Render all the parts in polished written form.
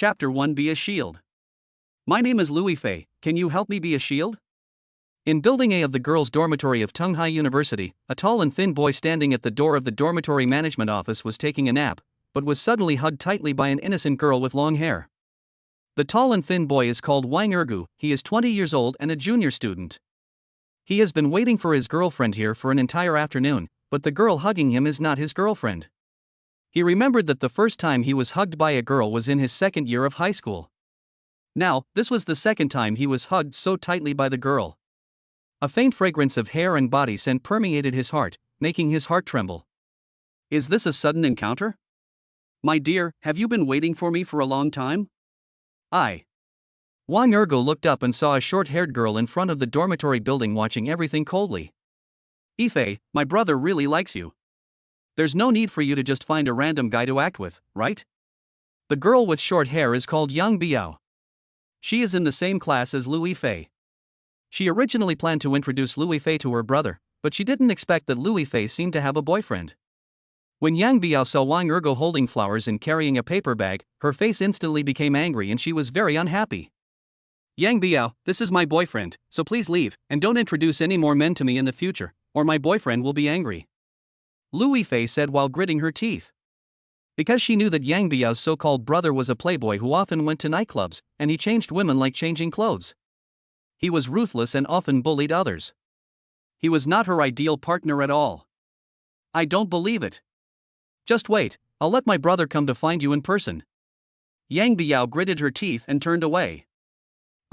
Chapter 1 Be a Shield. My name is Lu Fei, can you help me be a shield? In Building A of the girls' dormitory of Tanga University, a tall and thin boy standing at the door of the dormitory management office was taking a nap, but was suddenly hugged tightly by an innocent girl with long hair. The tall and thin boy is called Wang. He is 20 years old and a junior student. He has been waiting for his girlfriend here for an entire afternoon, but the girl hugging him is not his girlfriend. He remembered that the first time he was hugged by a girl was in his second year of high school. Now, this was the second time he was hugged so tightly by the girl. A faint fragrance of hair and body scent permeated his heart, making his heart tremble. Is this a sudden encounter? My dear, have you been waiting for me for a long time? Wang looked up and saw a short-haired girl in front of the dormitory building watching everything coldly. Ifei, my brother really likes you. There's no need for you to just find a random guy to act with, right? The girl with short hair is called Yong. She is in the same class as Lu Fei. She originally planned to introduce Lu Fei to her brother, but she didn't expect that Lu Fei seemed to have a boyfriend. When Yang saw Wang holding flowers and carrying a paper bag, her face instantly became angry and she was very unhappy. Yang, this is my boyfriend, so please leave, and don't introduce any more men to me in the future, or my boyfriend will be angry. Lu Fei said while gritting her teeth. Because she knew that Yang so-called brother was a playboy who often went to nightclubs, and he changed women like changing clothes. He was ruthless and often bullied others. He was not her ideal partner at all. I don't believe it. Just wait, I'll let my brother come to find you in person. Yang gritted her teeth and turned away.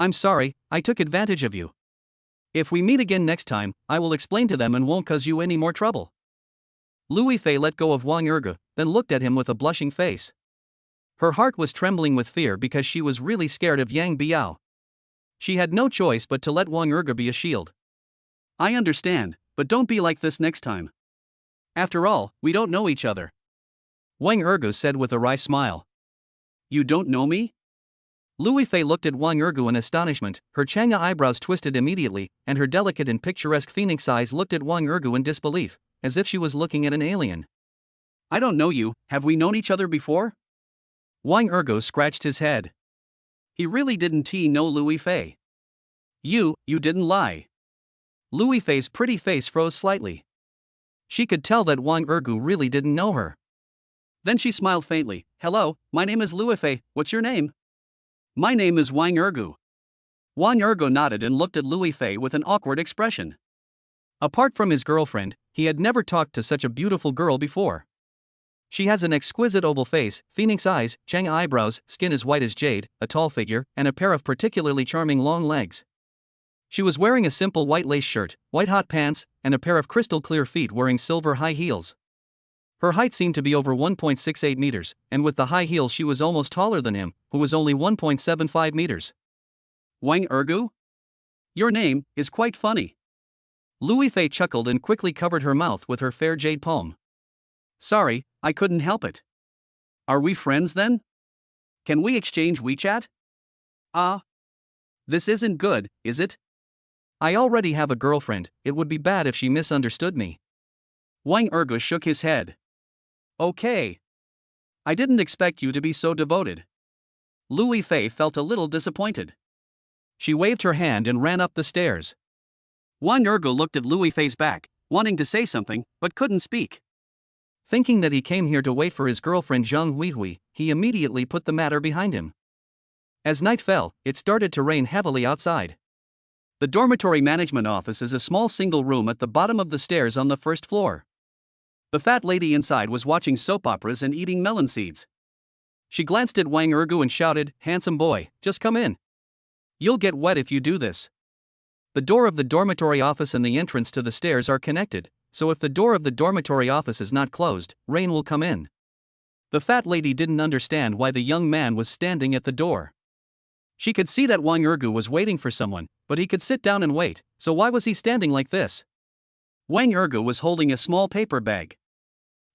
I'm sorry, I took advantage of you. If we meet again next time, I will explain to them and won't cause you any more trouble. Lu Fei let go of Wang, then looked at him with a blushing face. Her heart was trembling with fear because she was really scared of Yang. She had no choice but to let Wang be a shield. I understand, but don't be like this next time. After all, we don't know each other. Wang said with a wry smile. You don't know me? Lu Fei looked at Wang in astonishment, her Tanga eyebrows twisted immediately, and her delicate and picturesque phoenix eyes looked at Wang in disbelief, as if she was looking at an alien. I don't know you, have we known each other before? Wang scratched his head. He really didn't know Lu Fei. You didn't lie. Lu Fei's pretty face froze slightly. She could tell that Wang really didn't know her. Then she smiled faintly. Hello, my name is Lu Fei, what's your name? My name is Wang. Wang nodded and looked at Lu Fei with an awkward expression. Apart from his girlfriend, he had never talked to such a beautiful girl before. She has an exquisite oval face, phoenix eyes, Tanga eyebrows, skin as white as jade, a tall figure, and a pair of particularly charming long legs. She was wearing a simple white lace shirt, white hot pants, and a pair of crystal clear feet wearing silver high heels. Her height seemed to be over 1.68 meters, and with the high heels she was almost taller than him, who was only 1.75 meters. Wang? Your name is quite funny. Lu Fei chuckled and quickly covered her mouth with her fair jade palm. Sorry, I couldn't help it. Are we friends then? Can we exchange WeChat? This isn't good, is it? I already have a girlfriend, it would be bad if she misunderstood me. Wang shook his head. Okay. I didn't expect you to be so devoted. Lu Fei felt a little disappointed. She waved her hand and ran up the stairs. Wang looked at Lu Fei's back, wanting to say something, but couldn't speak. Thinking that he came here to wait for his girlfriend Zhang Huihui, he immediately put the matter behind him. As night fell, it started to rain heavily outside. The dormitory management office is a small single room at the bottom of the stairs on the first floor. The fat lady inside was watching soap operas and eating melon seeds. She glanced at Wang and shouted, "Handsome boy, just come in. You'll get wet if you do this." The door of the dormitory office and the entrance to the stairs are connected, so if the door of the dormitory office is not closed, rain will come in. The fat lady didn't understand why the young man was standing at the door. She could see that Wang was waiting for someone, but he could sit down and wait, so why was he standing like this? Wang was holding a small paper bag.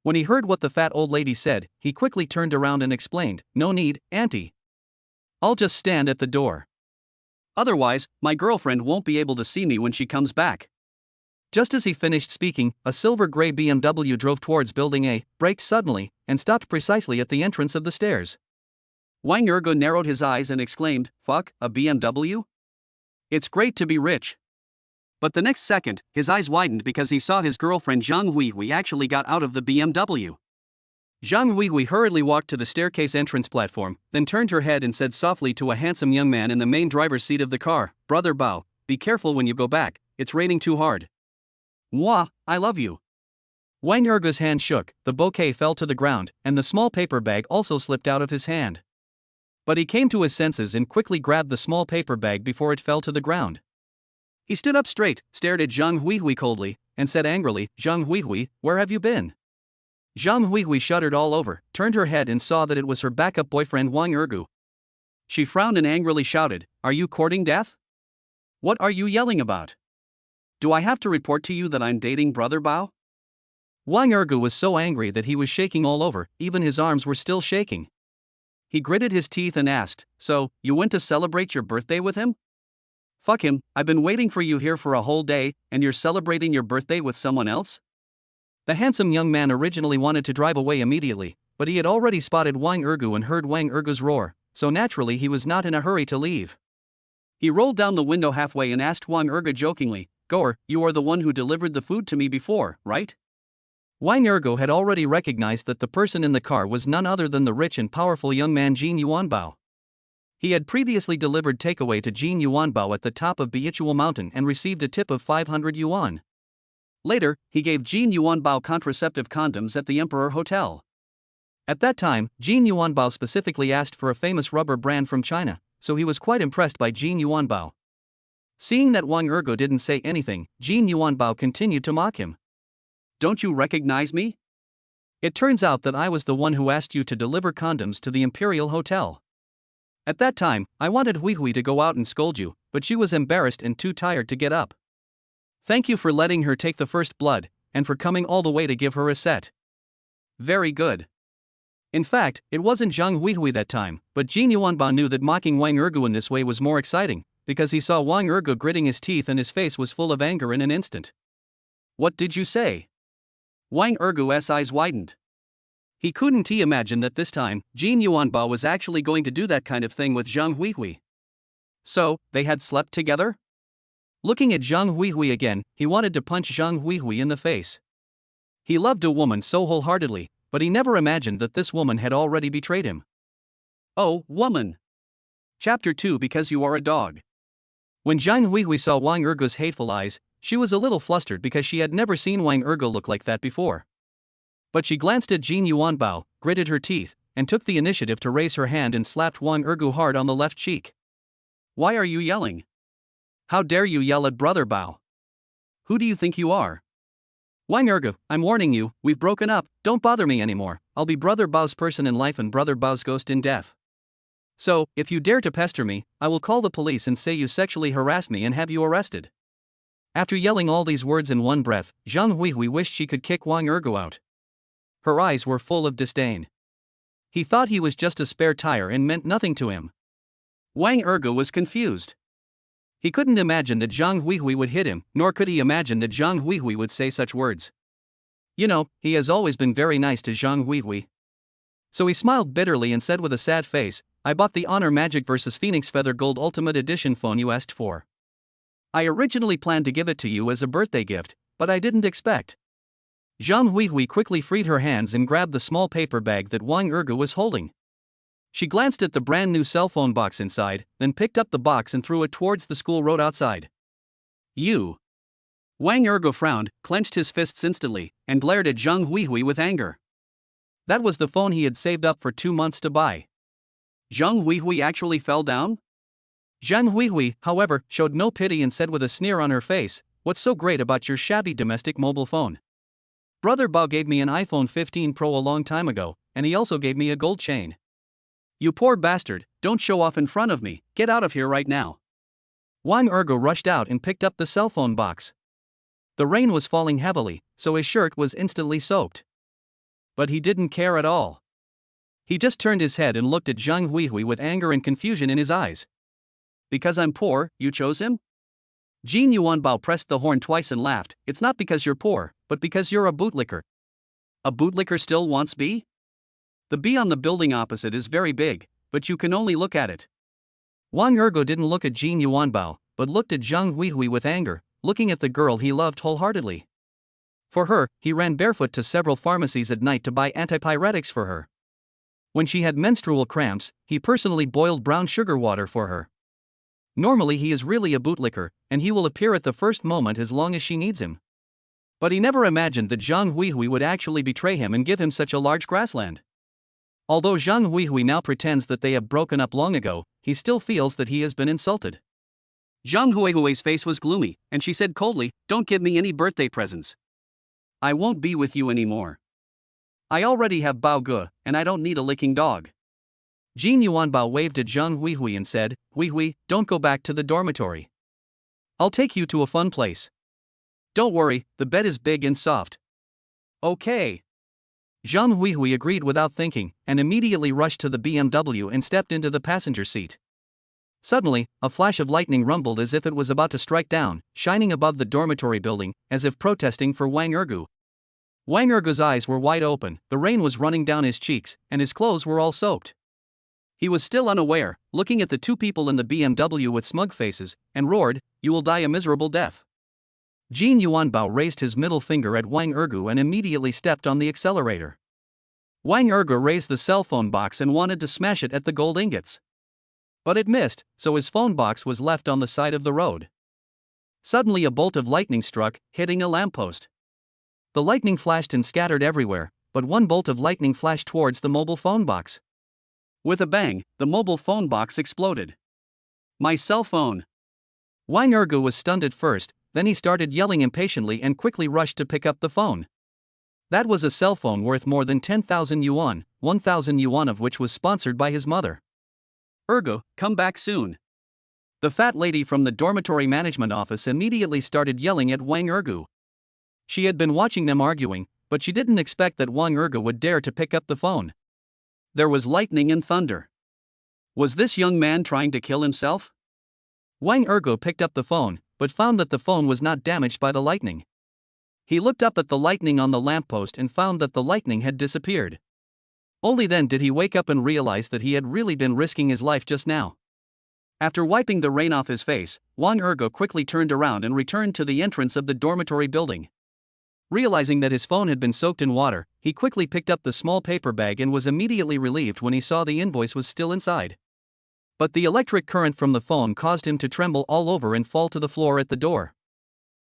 When he heard what the fat old lady said, he quickly turned around and explained, "No need, auntie. I'll just stand at the door. Otherwise, my girlfriend won't be able to see me when she comes back." Just as he finished speaking, a silver gray BMW drove towards Building A, braked suddenly, and stopped precisely at the entrance of the stairs. Wang Ergo narrowed his eyes and exclaimed, "Fuck, a BMW? It's great to be rich." But the next second, his eyes widened because he saw his girlfriend Zhang Huihui actually got out of the BMW. Zhang Huihui hurriedly walked to the staircase entrance platform, then turned her head and said softly to a handsome young man in the main driver's seat of the car, "Brother Bao, be careful when you go back, it's raining too hard." "Mwah, I love you." Wang Ergo's hand shook, the bouquet fell to the ground, and the small paper bag also slipped out of his hand. But he came to his senses and quickly grabbed the small paper bag before it fell to the ground. He stood up straight, stared at Zhang Huihui coldly, and said angrily, "Zhang Huihui, where have you been?" Zhang Huihui shuddered all over, turned her head and saw that it was her backup boyfriend Wang Ergu. She frowned and angrily shouted, "Are you courting death? What are you yelling about? Do I have to report to you that I'm dating Brother Bao?" Wang Ergu was so angry that he was shaking all over, even his arms were still shaking. He gritted his teeth and asked, "So, you went to celebrate your birthday with him?" "Fuck him, I've been waiting for you here for a whole day, and you're celebrating your birthday with someone else?" The handsome young man originally wanted to drive away immediately, but he had already spotted Wang Ergu and heard Wang Ergu's roar, so naturally he was not in a hurry to leave. He rolled down the window halfway and asked Wang Ergu jokingly, "Goer, you are the one who delivered the food to me before, right?" Wang Ergu had already recognized that the person in the car was none other than the rich and powerful young man Jin Yuanbao. He had previously delivered takeaway to Jin Yuanbao at the top of Beichual Mountain and received a tip of 500 yuan. Later, he gave Jin Yuanbao contraceptive condoms at the Emperor Hotel. At that time, Jin Yuanbao specifically asked for a famous rubber brand from China, so he was quite impressed by Jin Yuanbao. Seeing that Wang Ergu didn't say anything, Jin Yuanbao continued to mock him. "Don't you recognize me? It turns out that I was the one who asked you to deliver condoms to the Imperial Hotel. At that time, I wanted Huihui to go out and scold you, but she was embarrassed and too tired to get up. Thank you for letting her take the first blood, and for coming all the way to give her a set." Very good. In fact, it wasn't Zhang Huihui that time, but Jin Yuanbao knew that mocking Wang Ergu in this way was more exciting, because he saw Wang Ergu gritting his teeth and his face was full of anger in an instant. "What did you say?" Wang Ergu's eyes widened. He couldn't imagine that this time, Jin Yuanbao was actually going to do that kind of thing with Zhang Huihui. So, they had slept together? Looking at Zhang Huihui again, he wanted to punch Zhang Huihui in the face. He loved a woman so wholeheartedly, but he never imagined that this woman had already betrayed him. Oh, woman! Chapter 2 Because you are a dog. When Zhang Huihui saw Wang Ergu's hateful eyes, she was a little flustered because she had never seen Wang Ergu look like that before. But she glanced at Jin Yuanbao, gritted her teeth, and took the initiative to raise her hand and slapped Wang Ergu hard on the left cheek. "Why are you yelling? How dare you yell at Brother Bao? Who do you think you are?" "Wang Ergu, I'm warning you, we've broken up, don't bother me anymore, I'll be Brother Bao's person in life and Brother Bao's ghost in death. So, if you dare to pester me, I will call the police and say you sexually harassed me and have you arrested." After yelling all these words in one breath, Zhang Huihui wished she could kick Wang Ergu out. Her eyes were full of disdain. He thought he was just a spare tire and meant nothing to him. Wang Ergu was confused. He couldn't imagine that Zhang Huihui would hit him, nor could he imagine that Zhang Huihui would say such words. You know, he has always been very nice to Zhang Huihui. So he smiled bitterly and said with a sad face, "I bought the Honor Magic vs Phoenix Feather Gold Ultimate Edition phone you asked for. I originally planned to give it to you as a birthday gift, but I didn't expect." Zhang Huihui quickly freed her hands and grabbed the small paper bag that Wang Ergu was holding. She glanced at the brand new cell phone box inside, then picked up the box and threw it towards the school road outside. "You!" Wang Ergu frowned, clenched his fists instantly, and glared at Zhang Huihui with anger. That was the phone he had saved up for 2 months to buy. Zhang Huihui actually fell down? Zhang Huihui, however, showed no pity and said with a sneer on her face, "What's so great about your shabby domestic mobile phone? Brother Bao gave me an iPhone 15 Pro a long time ago, and he also gave me a gold chain. You poor bastard, don't show off in front of me, get out of here right now." Wang Ergu rushed out and picked up the cell phone box. The rain was falling heavily, so his shirt was instantly soaked. But he didn't care at all. He just turned his head and looked at Zhang Huihui with anger and confusion in his eyes. "Because I'm poor, you chose him?" Jin Yuanbao pressed the horn twice and laughed. "It's not because you're poor, but because you're a bootlicker." "A bootlicker still wants B? The B on the building opposite is very big, but you can only look at it. Wang Ergo didn't look at Jin Yuanbao, but looked at Zhang Huihui with anger, looking at the girl he loved wholeheartedly. For her, he ran barefoot to several pharmacies at night to buy antipyretics for her. When she had menstrual cramps, he personally boiled brown sugar water for her. Normally he is really a bootlicker, and he will appear at the first moment as long as she needs him. But he never imagined that Zhang Huihui would actually betray him and give him such a large grassland. Although Zhang Huihui now pretends that they have broken up long ago, he still feels that he has been insulted. Zhang Huihui's face was gloomy, and she said coldly, "Don't give me any birthday presents. I won't be with you anymore. I already have Bao Ge, and I don't need a licking dog." Jin Yuanbao waved at Zhang Huihui and said, "Huihui, don't go back to the dormitory. I'll take you to a fun place. Don't worry, the bed is big and soft." "Okay." Zhang Huihui agreed without thinking, and immediately rushed to the BMW and stepped into the passenger seat. Suddenly, a flash of lightning rumbled as if it was about to strike down, shining above the dormitory building, as if protesting for Wang Ergu. Wang Ergu's eyes were wide open, the rain was running down his cheeks, and his clothes were all soaked. He was still unaware, looking at the two people in the BMW with smug faces, and roared, "You will die a miserable death." Jin Yuanbao raised his middle finger at Wang Ergu and immediately stepped on the accelerator. Wang Ergu raised the cell phone box and wanted to smash it at the gold ingots. But it missed, so his phone box was left on the side of the road. Suddenly a bolt of lightning struck, hitting a lamppost. The lightning flashed and scattered everywhere, but one bolt of lightning flashed towards the mobile phone box. With a bang, the mobile phone box exploded. "My cell phone!" Wang Ergu was stunned at first, then he started yelling impatiently and quickly rushed to pick up the phone. That was a cell phone worth more than 10,000 yuan, 1,000 yuan of which was sponsored by his mother. "Ergu, come back soon." The fat lady from the dormitory management office immediately started yelling at Wang Ergu. She had been watching them arguing, but she didn't expect that Wang Ergu would dare to pick up the phone. There was lightning and thunder. Was this young man trying to kill himself? Wang Ergu picked up the phone, but found that the phone was not damaged by the lightning. He looked up at the lightning on the lamppost and found that the lightning had disappeared. Only then did he wake up and realize that he had really been risking his life just now. After wiping the rain off his face, Wang Ergu quickly turned around and returned to the entrance of the dormitory building. Realizing that his phone had been soaked in water, he quickly picked up the small paper bag and was immediately relieved when he saw the invoice was still inside. But the electric current from the phone caused him to tremble all over and fall to the floor at the door.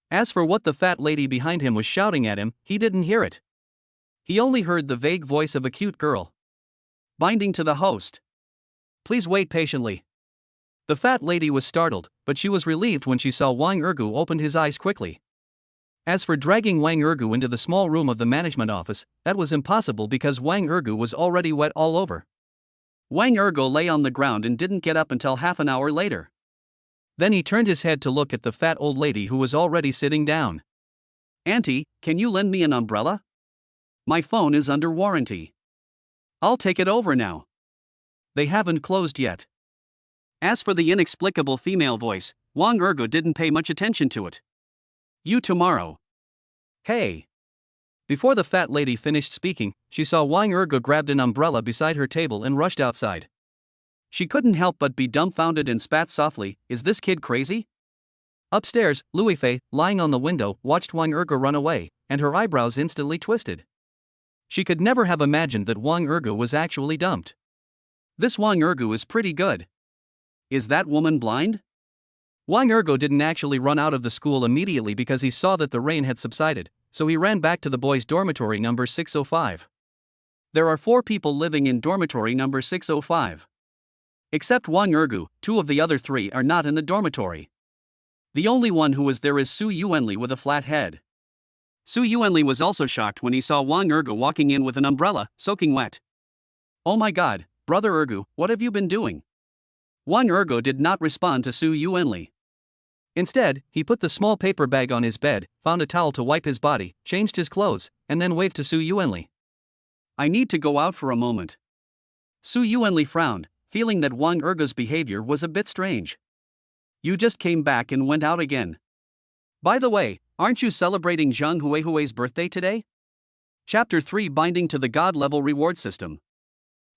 As for what the fat lady behind him was shouting at him, he didn't hear it. He only heard the vague voice of a cute girl. Binding to the host. "Please wait patiently." The fat lady was startled, but she was relieved when she saw Wang Ergu opened his eyes quickly. As for dragging Wang Ergu into the small room of the management office, that was impossible because Wang Ergu was already wet all over. Wang Ergu lay on the ground and didn't get up until half an hour later. Then he turned his head to look at the fat old lady who was already sitting down. "Auntie, can you lend me an umbrella? My phone is under warranty. I'll take it over now." They haven't closed yet. As for the inexplicable female voice, Wang Ergu didn't pay much attention to it. "You tomorrow." "Hey." Before the fat lady finished speaking, she saw Wang Ergu grabbed an umbrella beside her table and rushed outside. She couldn't help but be dumbfounded and spat softly, "Is this kid crazy?" Upstairs, Lu Fei, lying on the window, watched Wang Ergu run away, and her eyebrows instantly twisted. She could never have imagined that Wang Ergu was actually dumped. This Wang Ergu is pretty good. Is that woman blind? Wang Ergu didn't actually run out of the school immediately because he saw that the rain had subsided, so he ran back to the boys' dormitory number 605. There are 4 people living in dormitory number 605. Except Wang Ergu, 2 of the other 3 are not in the dormitory. The only one who is there is Su Yuanli with a flat head. Su Yuanli was also shocked when he saw Wang Ergu walking in with an umbrella, soaking wet. "Oh my god, brother Ergu, what have you been doing?" Wang Ergu did not respond to Su Yuanli. Instead, he put the small paper bag on his bed, found a towel to wipe his body, changed his clothes, and then waved to Su Yuanli. "I need to go out for a moment." Su Yuanli frowned, feeling that Wang Ergu's behavior was a bit strange. "You just came back and went out again. By the way, aren't you celebrating Zhang Huihui's birthday today?" Chapter 3 Binding to the God Level Reward System.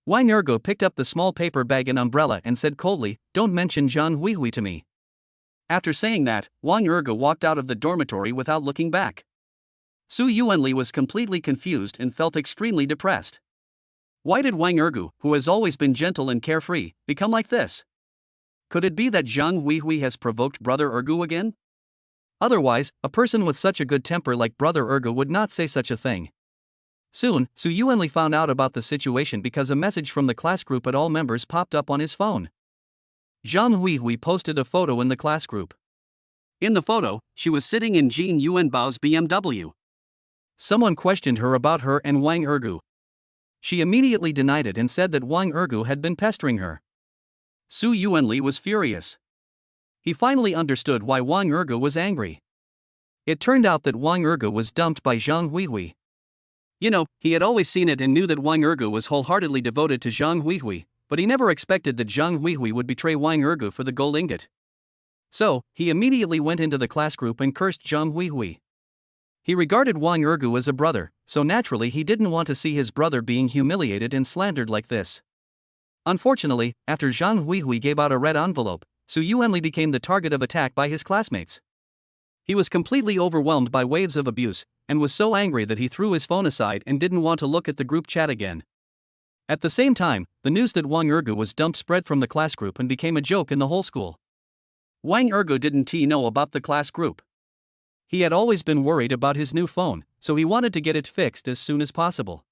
Wang Ergo picked up the small paper bag and umbrella and said coldly, "Don't mention Zhang Huihui to me." After saying that, Wang Ergo walked out of the dormitory without looking back. Su Yuanli was completely confused and felt extremely depressed. Why did Wang Ergo, who has always been gentle and carefree, become like this? Could it be that Zhang Huihui has provoked Brother Ergo again? Otherwise, a person with such a good temper like Brother Ergo would not say such a thing. Soon, Su Yuanli found out about the situation because a message from the class group at all members popped up on his phone. Zhang Huihui posted a photo in the class group. In the photo, she was sitting in Jin Yuanbao's BMW. Someone questioned her about her and Wang Ergo. She immediately denied it and said that Wang Ergo had been pestering her. Su Yuanli was furious. He finally understood why Wang Ergo was angry. It turned out that Wang Ergo was dumped by Zhang Huihui. You know, he had always seen it and knew that Wang Ergo was wholeheartedly devoted to Zhang Huihui, but he never expected that Zhang Huihui would betray Wang Ergo for the gold ingot. So, he immediately went into the class group and cursed Zhang Huihui. He regarded Wang Ergo as a brother, so naturally he didn't want to see his brother being humiliated and slandered like this. Unfortunately, after Zhang Huihui gave out a red envelope, Su Yuanli became the target of attack by his classmates. He was completely overwhelmed by waves of abuse, and was so angry that he threw his phone aside and didn't want to look at the group chat again. At the same time, the news that Wang Ergo was dumped spread from the class group and became a joke in the whole school. Wang Ergo didn't know about the class group. He had always been worried about his new phone, so he wanted to get it fixed as soon as possible.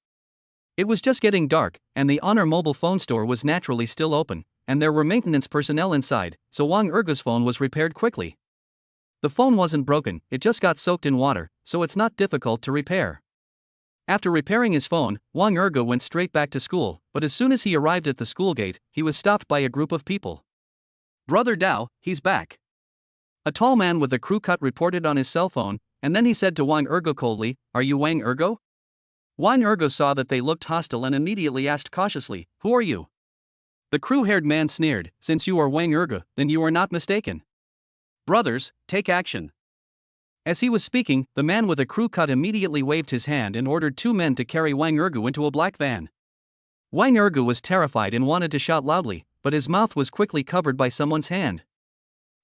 It was just getting dark, and the Honor mobile phone store was naturally still open, and there were maintenance personnel inside, so Wang Ergo's phone was repaired quickly. The phone wasn't broken, it just got soaked in water, so it's not difficult to repair. After repairing his phone, Wang Ergo went straight back to school, but as soon as he arrived at the school gate, he was stopped by a group of people. "Brother Dao, he's back." A tall man with a crew cut reported on his cell phone, and then he said to Wang Ergo coldly, "Are you Wang Ergo?" Wang Ergo saw that they looked hostile and immediately asked cautiously, "Who are you?" The crew-haired man sneered, "Since you are Wang Ergo, then you are not mistaken. Brothers, take action." As he was speaking, the man with a crew cut immediately waved his hand and ordered two men to carry Wang Ergo into a black van. Wang Ergo was terrified and wanted to shout loudly, but his mouth was quickly covered by someone's hand.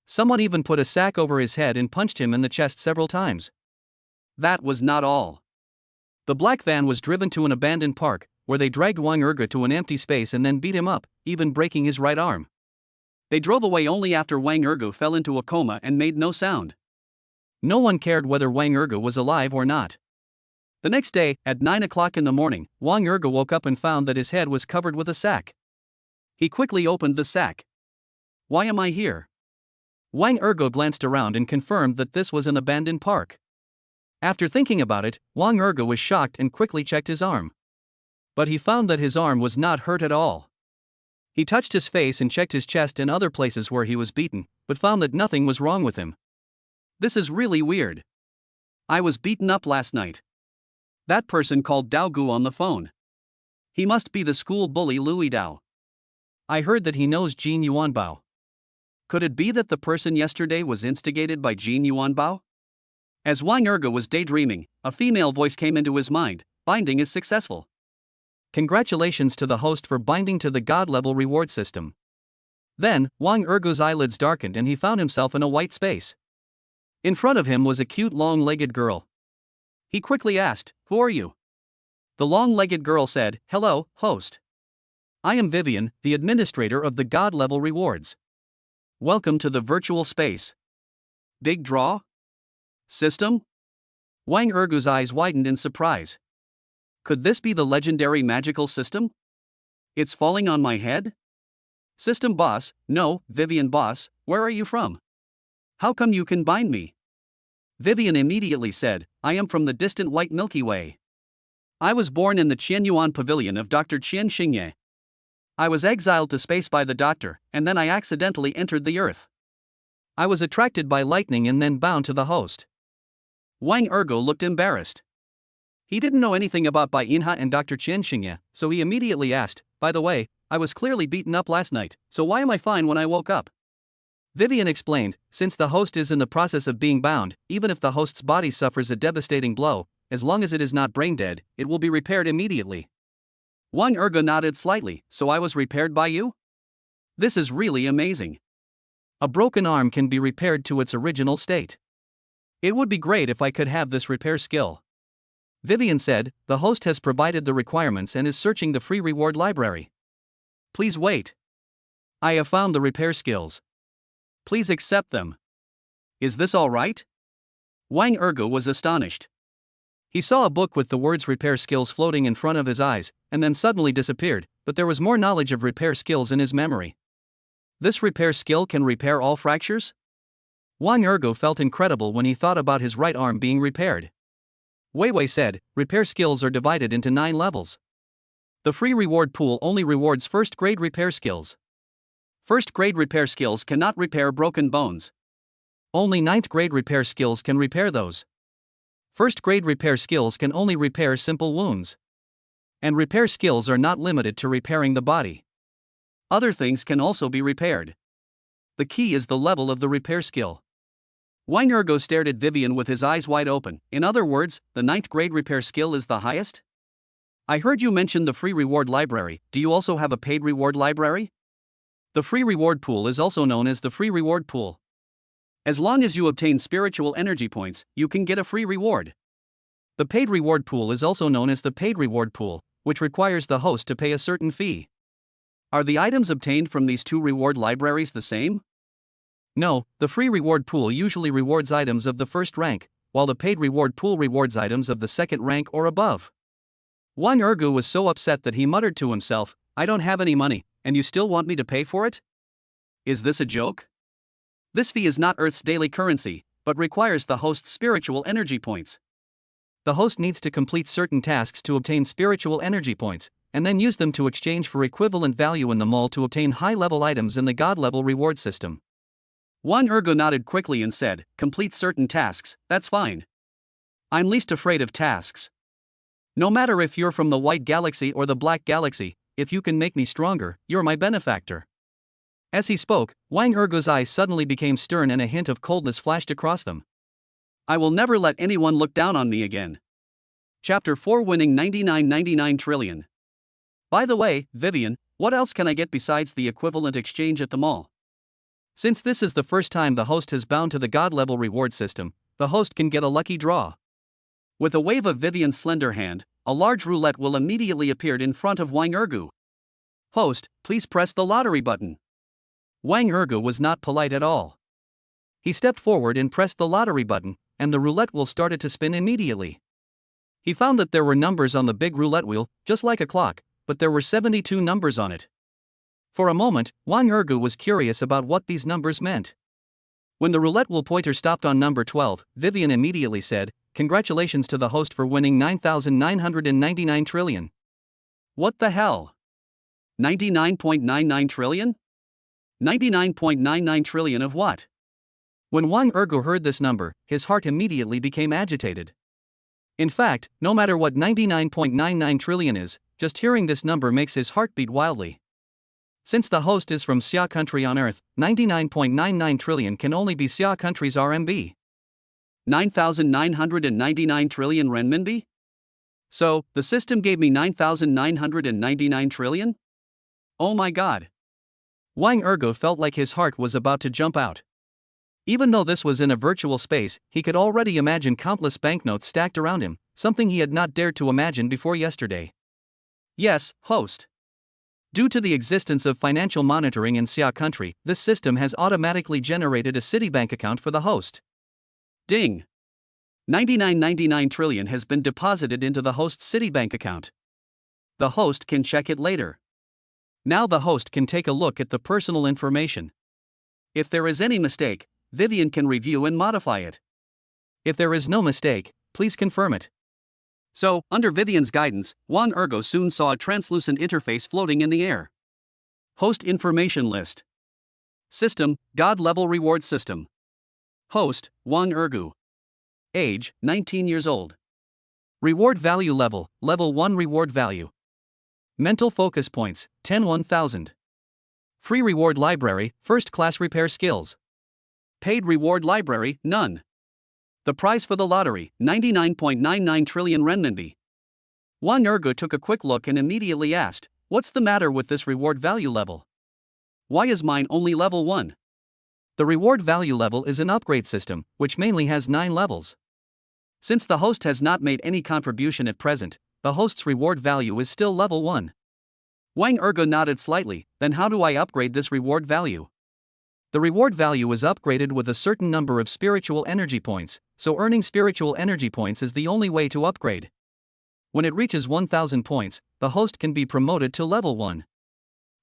Someone even put a sack over his head and punched him in the chest several times. That was not all. The black van was driven to an abandoned park, where they dragged Wang Ergo to an empty space and then beat him up, even breaking his right arm. They drove away only after Wang Ergo fell into a coma and made no sound. No one cared whether Wang Ergo was alive or not. The next day, at 9 o'clock in the morning, Wang Ergo woke up and found that his head was covered with a sack. He quickly opened the sack. "Why am I here?" Wang Ergo glanced around and confirmed that this was an abandoned park. After thinking about it, Wang Ergo was shocked and quickly checked his arm. But he found that his arm was not hurt at all. He touched his face and checked his chest and other places where he was beaten, but found that nothing was wrong with him. "This is really weird. I was beaten up last night." That person called Dao Gu on the phone. He must be the school bully Louis Dao. I heard that he knows Jin Yuanbao. Could it be that the person yesterday was instigated by Jin Yuanbao? As Wang Ergo was daydreaming, a female voice came into his mind, "Binding is successful. Congratulations to the host for binding to the God-level reward system." Then, Wang Ergo's eyelids darkened and he found himself in a white space. In front of him was a cute long-legged girl. He quickly asked, "Who are you?" The long-legged girl said, "Hello, host. I am Vivian, the administrator of the God-level rewards. Welcome to the virtual space. Big draw? System?" Wang Ergo's eyes widened in surprise. Could this be the legendary magical system? It's falling on my head? System boss, no, Vivian boss, where are you from? How come you can bind me? Vivian immediately said, "I am from the distant white Milky Way. I was born in the Qianyuan pavilion of Dr. Qian Xingye. I was exiled to space by the doctor, and then I accidentally entered the Earth. I was attracted by lightning and then bound to the host." Wang Ergo looked embarrassed. He didn't know anything about Bai Inha and Dr. Qian Xingye, so he immediately asked, "By the way, I was clearly beaten up last night, so why am I fine when I woke up?" Vivian explained, "Since the host is in the process of being bound, even if the host's body suffers a devastating blow, as long as it is not brain dead, it will be repaired immediately. Wang Ergo nodded slightly. So I was repaired by you? This is really amazing. A broken arm can be repaired to its original state. It would be great if I could have this repair skill. Vivian said. The host has provided the requirements and is searching the free reward library. Please wait. I have found the repair skills. Please accept them. Is this all right? Wang Ergo was astonished. He saw a book with the words repair skills floating in front of his eyes, and then suddenly disappeared, but there was more knowledge of repair skills in his memory. This repair skill can repair all fractures? Wang Ergo felt incredible when he thought about his right arm being repaired. Wei Wei said, repair skills are divided into 9 levels. The free reward pool only rewards first-grade repair skills. First-grade repair skills cannot repair broken bones. Only 9th-grade repair skills can repair those. First-grade repair skills can only repair simple wounds. And repair skills are not limited to repairing the body. Other things can also be repaired. The key is the level of the repair skill. Wang Ergo stared at Vivian with his eyes wide open. In other words, the 9th-grade repair skill is the highest? I heard you mention the free reward library. Do you also have a paid reward library? The free reward pool is also known as the free reward pool. As long as you obtain spiritual energy points, you can get a free reward. The paid reward pool is also known as the paid reward pool, which requires the host to pay a certain fee. Are the items obtained from these 2 reward libraries the same? No, the free reward pool usually rewards items of the first rank, while the paid reward pool rewards items of the second rank or above. Wang Ergo was so upset that he muttered to himself, I don't have any money, and you still want me to pay for it? Is this a joke? This fee is not Earth's daily currency, but requires the host's spiritual energy points. The host needs to complete certain tasks to obtain spiritual energy points, and then use them to exchange for equivalent value in the mall to obtain high-level items in the God-level reward system. Wang Ergo nodded quickly and said, complete certain tasks, that's fine. I'm least afraid of tasks. No matter if you're from the White Galaxy or the Black Galaxy, if you can make me stronger, you're my benefactor. As he spoke, Wang Ergo's eyes suddenly became stern and a hint of coldness flashed across them. I will never let anyone look down on me again. Chapter 4 Winning 99 trillion. By the way, Vivian, what else can I get besides the equivalent exchange at the mall? Since this is the first time the host has bound to the God-level reward system, the host can get a lucky draw. With a wave of Vivian's slender hand, a large roulette will immediately appear in front of Wang Ergo. Host, please press the lottery button. Wang Ergo was not polite at all. He stepped forward and pressed the lottery button, and the roulette wheel started to spin immediately. He found that there were numbers on the big roulette wheel, just like a clock, but there were 72 numbers on it. For a moment, Wang Ergo was curious about what these numbers meant. When the roulette wheel pointer stopped on number 12, Vivian immediately said, Congratulations to the host for winning 9,999 trillion. What the hell? 99.99 trillion? 99.99 trillion of what? When Wang Ergo heard this number, his heart immediately became agitated. In fact, no matter what 99.99 trillion is, just hearing this number makes his heart beat wildly. Since the host is from Xia country on Earth, 99.99 trillion can only be Xia country's RMB. 9,999 trillion renminbi? So, the system gave me 9,999 trillion? Oh my god. Wang Ergo felt like his heart was about to jump out. Even though this was in a virtual space, he could already imagine countless banknotes stacked around him, something he had not dared to imagine before yesterday. Yes, host. Due to the existence of financial monitoring in Xia country, this system has automatically generated a Citibank account for the host. Ding! 99.99 trillion has been deposited into the host's Citibank account. The host can check it later. Now the host can take a look at the personal information. If there is any mistake, Vivian can review and modify it. If there is no mistake, please confirm it. So, under Vivian's guidance, Wang Ergo soon saw a translucent interface floating in the air. Host Information List. System, God-level reward system. Host, Wang Ergo. Age, 19 years old. Reward value level, level 1 reward value. Mental focus points, 10,000. Free reward library, first class repair skills. Paid reward library, none. The prize for the lottery, 99.99 trillion renminbi. Wang Ergo took a quick look and immediately asked, "What's the matter with this reward value level? Why is mine only level 1? The reward value level is an upgrade system, which mainly has 9 levels. Since the host has not made any contribution at present, the host's reward value is still level 1. Wang Ergo nodded slightly. Then how do I upgrade this reward value? The reward value is upgraded with a certain number of spiritual energy points, so earning spiritual energy points is the only way to upgrade. When it reaches 1000 points, the host can be promoted to level 1.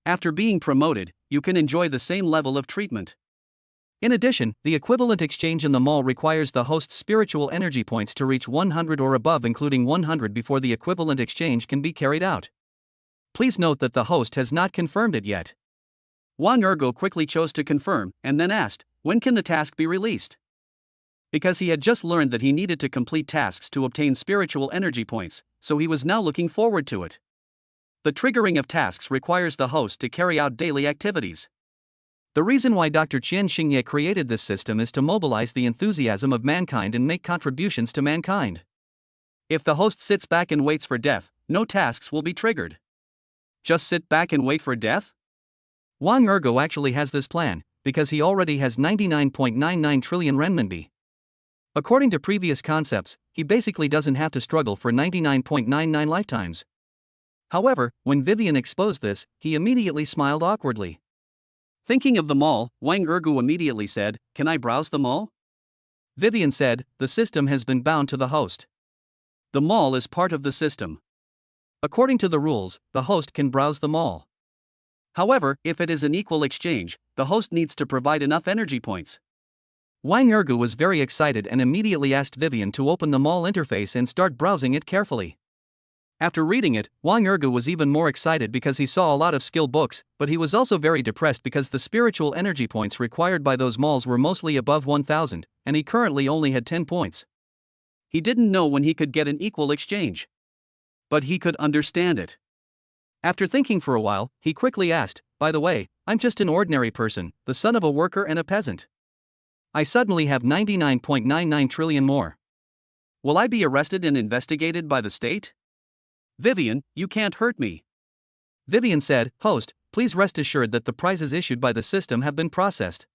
After being promoted, you can enjoy the same level of treatment. In addition, the equivalent exchange in the mall requires the host's spiritual energy points to reach 100 or above, including 100 before the equivalent exchange can be carried out. Please note that the host has not confirmed it yet." Wang Ergo quickly chose to confirm and then asked, "When can the task be released?" Because he had just learned that he needed to complete tasks to obtain spiritual energy points, so he was now looking forward to it. The triggering of tasks requires the host to carry out daily activities. The reason why Dr. Qian Xingye created this system is to mobilize the enthusiasm of mankind and make contributions to mankind. If the host sits back and waits for death, no tasks will be triggered. Just sit back and wait for death? Wang Ergo actually has this plan, because he already has 99.99 trillion renminbi. According to previous concepts, he basically doesn't have to struggle for 99.99 lifetimes. However, when Vivian exposed this, he immediately smiled awkwardly. Thinking of the mall, Wang Ergo immediately said, "Can I browse the mall?" Vivian said, "The system has been bound to the host. The mall is part of the system. According to the rules, the host can browse the mall. However, if it is an equal exchange, the host needs to provide enough energy points." Wang Ergo was very excited and immediately asked Vivian to open the mall interface and start browsing it carefully. After reading it, Wang Ergo was even more excited because he saw a lot of skill books, but he was also very depressed because the spiritual energy points required by those malls were mostly above 1000, and he currently only had 10 points. He didn't know when he could get an equal exchange. But he could understand it. After thinking for a while, he quickly asked, "By the way, I'm just an ordinary person, the son of a worker and a peasant. I suddenly have 99.99 trillion more. Will I be arrested and investigated by the state?" "Vivian, you can't hurt me." Vivian said, "Host, please rest assured that the prizes issued by the system have been processed.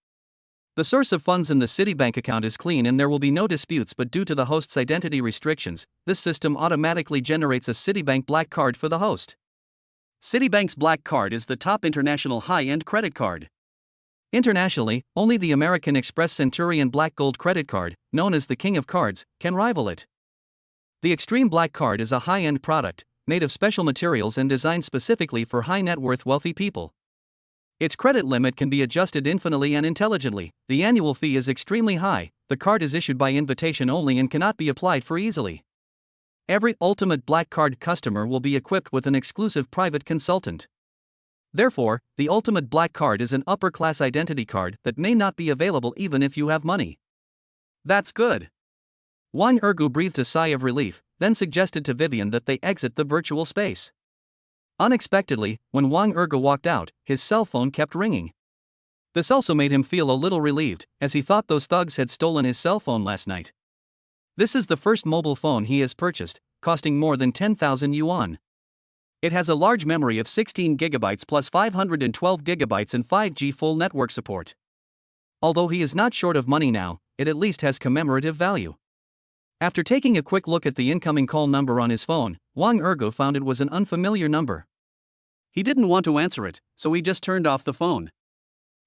The source of funds in the Citibank account is clean and there will be no disputes, but due to the host's identity restrictions, this system automatically generates a Citibank black card for the host. Citibank's black card is the top international high-end credit card. Internationally, only the American Express Centurion Black Gold credit card, known as the King of Cards, can rival it. The Extreme Black Card is a high-end product, made of special materials and designed specifically for high-net-worth wealthy people. Its credit limit can be adjusted infinitely and intelligently, the annual fee is extremely high, the card is issued by invitation only and cannot be applied for easily. Every Ultimate Black Card customer will be equipped with an exclusive private consultant. Therefore, the Ultimate Black Card is an upper-class identity card that may not be available even if you have money." "That's good." Wang Ergo breathed a sigh of relief, then suggested to Vivian that they exit the virtual space. Unexpectedly, when Wang Ergo walked out, his cell phone kept ringing. This also made him feel a little relieved, as he thought those thugs had stolen his cell phone last night. This is the first mobile phone he has purchased, costing more than 10,000 yuan. It has a large memory of 16 GB plus 512 GB and 5G full network support. Although he is not short of money now, it at least has commemorative value. After taking a quick look at the incoming call number on his phone, Wang Ergo found it was an unfamiliar number. He didn't want to answer it, so he just turned off the phone.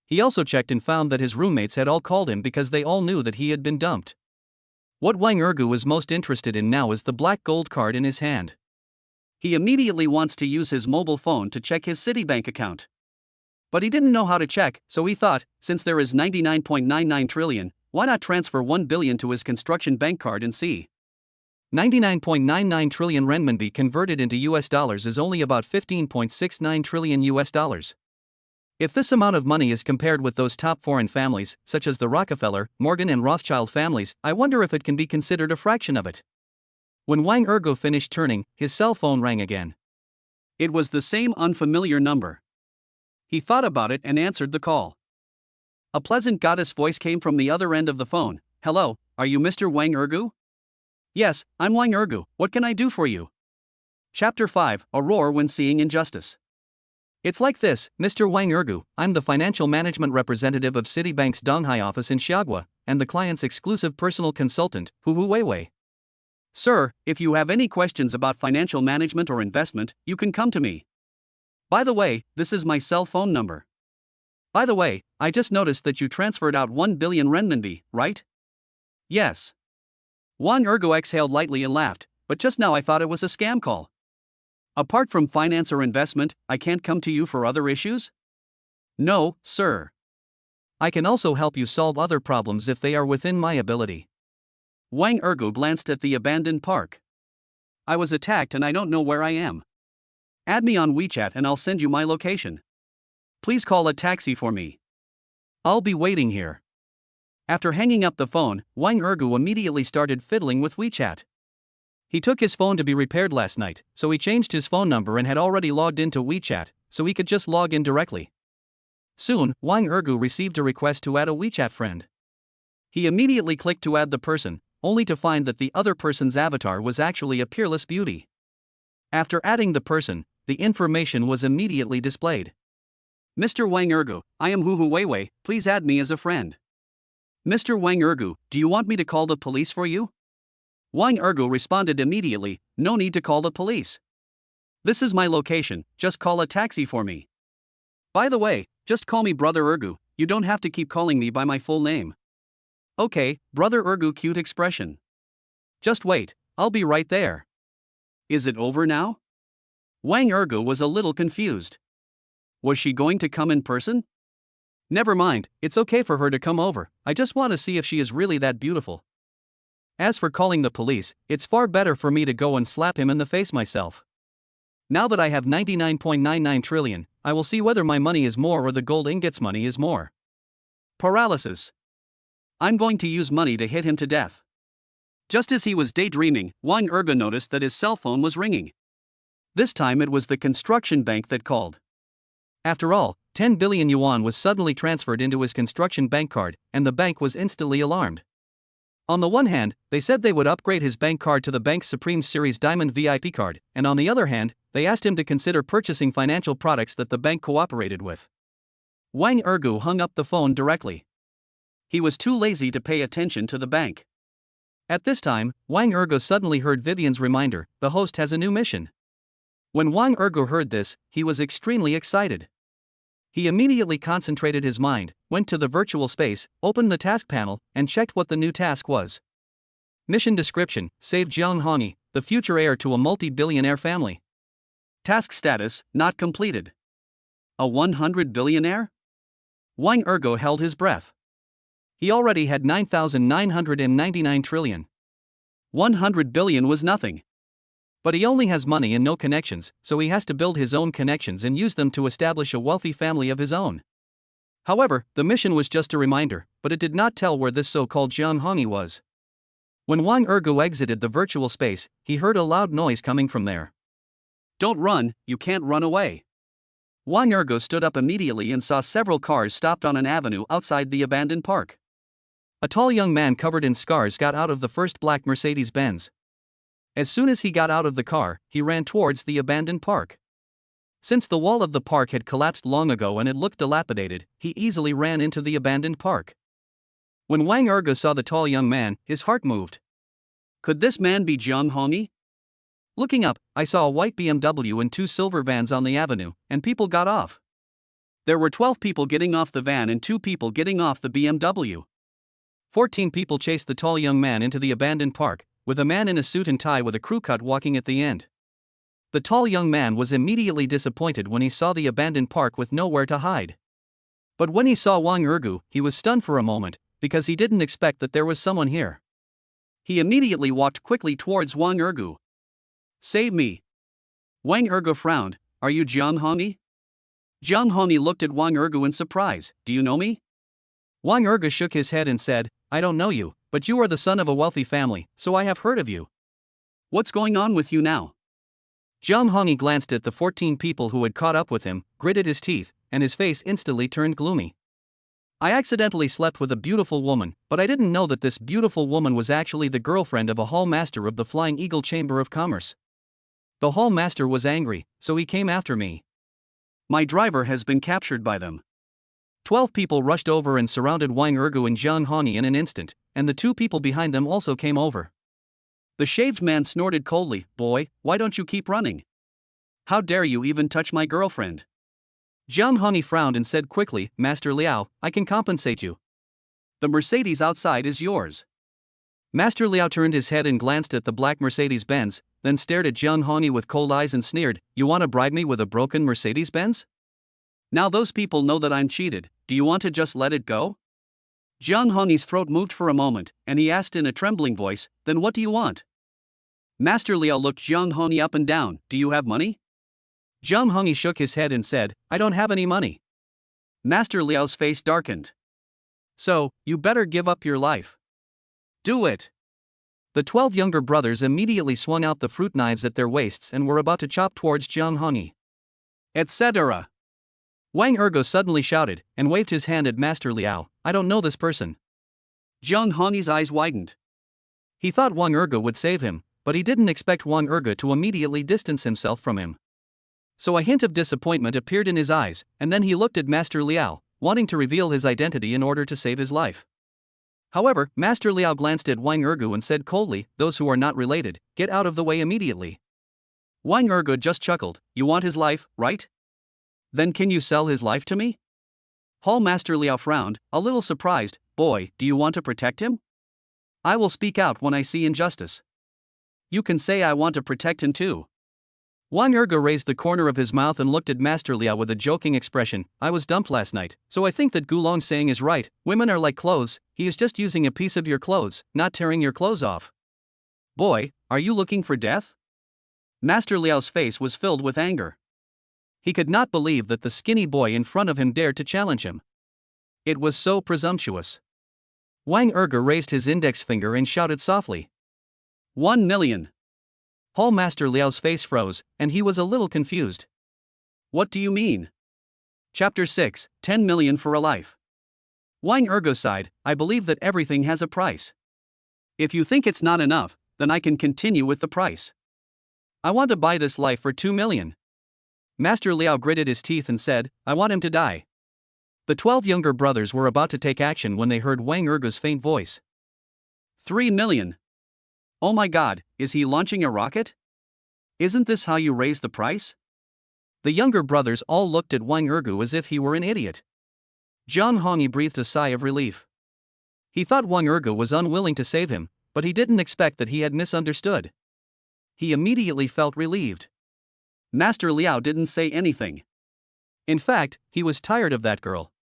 He also checked and found that his roommates had all called him because they all knew that he had been dumped. What Wang Ergo was most interested in now is the black gold card in his hand. He immediately wants to use his mobile phone to check his Citibank account. But he didn't know how to check, so he thought, since there is 99.99 trillion, why not transfer 1 billion to his construction bank card and see? 99.99 trillion renminbi converted into US dollars is only about 15.69 trillion US dollars. If this amount of money is compared with those top foreign families, such as the Rockefeller, Morgan and Rothschild families, I wonder if it can be considered a fraction of it. When Wang Ergo finished turning, his cell phone rang again. It was the same unfamiliar number. He thought about it and answered the call. A pleasant goddess voice came from the other end of the phone. "Hello, are you Mr. Wang Ergo?" "Yes, I'm Wang Ergo, what can I do for you?" Chapter 5, A Roar When Seeing Injustice. It's like this, Mr. Wang Ergu, I'm the financial management representative of Citibank's Donghai office in Xiaogua, and the client's exclusive personal consultant, Hu Weiwei. Sir, if you have any questions about financial management or investment, you can come to me. By the way, this is my cell phone number. By the way, I just noticed that you transferred out 1 billion renminbi, right? Yes. Wang Ergu exhaled lightly and laughed, but just now I thought it was a scam call. Apart from finance or investment, I can't come to you for other issues? No, sir. I can also help you solve other problems if they are within my ability. Wang Ergu glanced at the abandoned park. I was attacked and I don't know where I am. Add me on WeChat and I'll send you my location. Please call a taxi for me. I'll be waiting here. After hanging up the phone, Wang Ergu immediately started fiddling with WeChat. He took his phone to be repaired last night, so he changed his phone number and had already logged into WeChat, so he could just log in directly. Soon, Wang Ergu received a request to add a WeChat friend. He immediately clicked to add the person, only to find that the other person's avatar was actually a peerless beauty. After adding the person, the information was immediately displayed. Mr. Wang Ergu, I am Hu Weiwei, please add me as a friend. Mr. Wang Ergu, do you want me to call the police for you? Wang Ergu responded immediately, no need to call the police. This is my location, just call a taxi for me. By the way, just call me Brother Ergu, you don't have to keep calling me by my full name. Okay, Brother Ergu, cute expression. Just wait, I'll be right there. Is it over now? Wang Ergu was a little confused. Was she going to come in person? Never mind, it's okay for her to come over, I just want to see if she is really that beautiful. As for calling the police, it's far better for me to go and slap him in the face myself. Now that I have 99.99 trillion, I will see whether my money is more or the gold ingots money is more. Paralysis. I'm going to use money to hit him to death. Just as he was daydreaming, Wang Ergu noticed that his cell phone was ringing. This time it was the construction bank that called. After all, 10 billion yuan was suddenly transferred into his construction bank card, and the bank was instantly alarmed. On the one hand, they said they would upgrade his bank card to the bank's Supreme Series Diamond VIP card, and on the other hand, they asked him to consider purchasing financial products that the bank cooperated with. Wang Ergu hung up the phone directly. He was too lazy to pay attention to the bank. At this time, Wang Ergu suddenly heard Vivian's reminder, the host has a new mission. When Wang Ergu heard this, he was extremely excited. He immediately concentrated his mind, went to the virtual space, opened the task panel, and checked what the new task was. Mission description: save Jiang Hongyi, the future heir to a multi-billionaire family. Task status: not completed. A 100 billionaire? Wang Ergu held his breath. He already had 9,999 trillion. 100 billion was nothing. But he only has money and no connections, so he has to build his own connections and use them to establish a wealthy family of his own. However, the mission was just a reminder, but it did not tell where this so-called Jiang Hongyi was. When Wang Ergu exited the virtual space, he heard a loud noise coming from there. Don't run, you can't run away. Wang Ergu stood up immediately and saw several cars stopped on an avenue outside the abandoned park. A tall young man covered in scars got out of the first black Mercedes-Benz. As soon as he got out of the car, he ran towards the abandoned park. Since the wall of the park had collapsed long ago and it looked dilapidated, he easily ran into the abandoned park. When Wang Ergu saw the tall young man, his heart moved. Could this man be Jiang Hongyi? Looking up, I saw a white BMW and 2 silver vans on the avenue, and people got off. There were 12 people getting off the van and 2 people getting off the BMW. 14 people chased the tall young man into the abandoned park, with a man in a suit and tie with a crew cut walking at the end. The tall young man was immediately disappointed when he saw the abandoned park with nowhere to hide. But when he saw Wang Ergu, he was stunned for a moment, because he didn't expect that there was someone here. He immediately walked quickly towards Wang Ergu. Save me. Wang Ergu frowned. Are you Jiang Hongyi? Jiang Hongyi looked at Wang Ergu in surprise. Do you know me? Wang Ergu shook his head and said, I don't know you, but you are the son of a wealthy family, so I have heard of you. What's going on with you now? Jiang Hongyi glanced at the 14 people who had caught up with him, gritted his teeth, and his face instantly turned gloomy. I accidentally slept with a beautiful woman, but I didn't know that this beautiful woman was actually the girlfriend of a hall master of the Flying Eagle Chamber of Commerce. The hall master was angry, so he came after me. My driver has been captured by them. 12 people rushed over and surrounded Wang Ergu and Jiang Hongyi in an instant, and the 2 people behind them also came over. The shaved man snorted coldly, "Boy, why don't you keep running? How dare you even touch my girlfriend?" Jiang Hongyi frowned and said quickly, "Master Liao, I can compensate you. The Mercedes outside is yours." Master Liao turned his head and glanced at the black Mercedes-Benz, then stared at Jiang Hongyi with cold eyes and sneered, "You want to bribe me with a broken Mercedes-Benz? Now those people know that I'm cheated, do you want to just let it go?" Jiang Hongyi's throat moved for a moment, and he asked in a trembling voice, "Then what do you want?" Master Liao looked Jiang Hongyi up and down, "Do you have money?" Jiang Hongyi shook his head and said, "I don't have any money." Master Liao's face darkened. "So, you better give up your life. Do it." The 12 younger brothers immediately swung out the fruit knives at their waists and were about to chop towards Jiang Hongyi. Etc. Wang Ergu suddenly shouted, and waved his hand at Master Liao, "I don't know this person." Jiang Hongyi's eyes widened. He thought Wang Ergu would save him, but he didn't expect Wang Ergu to immediately distance himself from him. So a hint of disappointment appeared in his eyes, and then he looked at Master Liao, wanting to reveal his identity in order to save his life. However, Master Liao glanced at Wang Ergu and said coldly, "Those who are not related, get out of the way immediately." Wang Ergu just chuckled, "You want his life, right? Then can you sell his life to me?" Hall Master Liao frowned, a little surprised, "Boy, do you want to protect him? I will speak out when I see injustice. You can say I want to protect him too." Wang Ergu raised the corner of his mouth and looked at Master Liao with a joking expression, "I was dumped last night, so I think that Gulong's saying is right, women are like clothes, he is just using a piece of your clothes, not tearing your clothes off. Boy, are you looking for death?" Master Liao's face was filled with anger. He could not believe that the skinny boy in front of him dared to challenge him. It was so presumptuous. Wang Ergu raised his index finger and shouted softly, 1 million. Hall Master Liao's face froze, and he was a little confused. "What do you mean?" Chapter 6, 10 million for a life. Wang Ergu sighed, "I believe that everything has a price. If you think it's not enough, then I can continue with the price. I want to buy this life for 2 million. Master Liao gritted his teeth and said, "I want him to die." The 12 younger brothers were about to take action when they heard Wang Ergu's faint voice. 3 million. Oh my god, is he launching a rocket? Isn't this how you raise the price? The younger brothers all looked at Wang Ergu as if he were an idiot. Jiang Hongyi breathed a sigh of relief. He thought Wang Ergu was unwilling to save him, but he didn't expect that he had misunderstood. He immediately felt relieved. Master Liao didn't say anything. In fact, he was tired of that girl.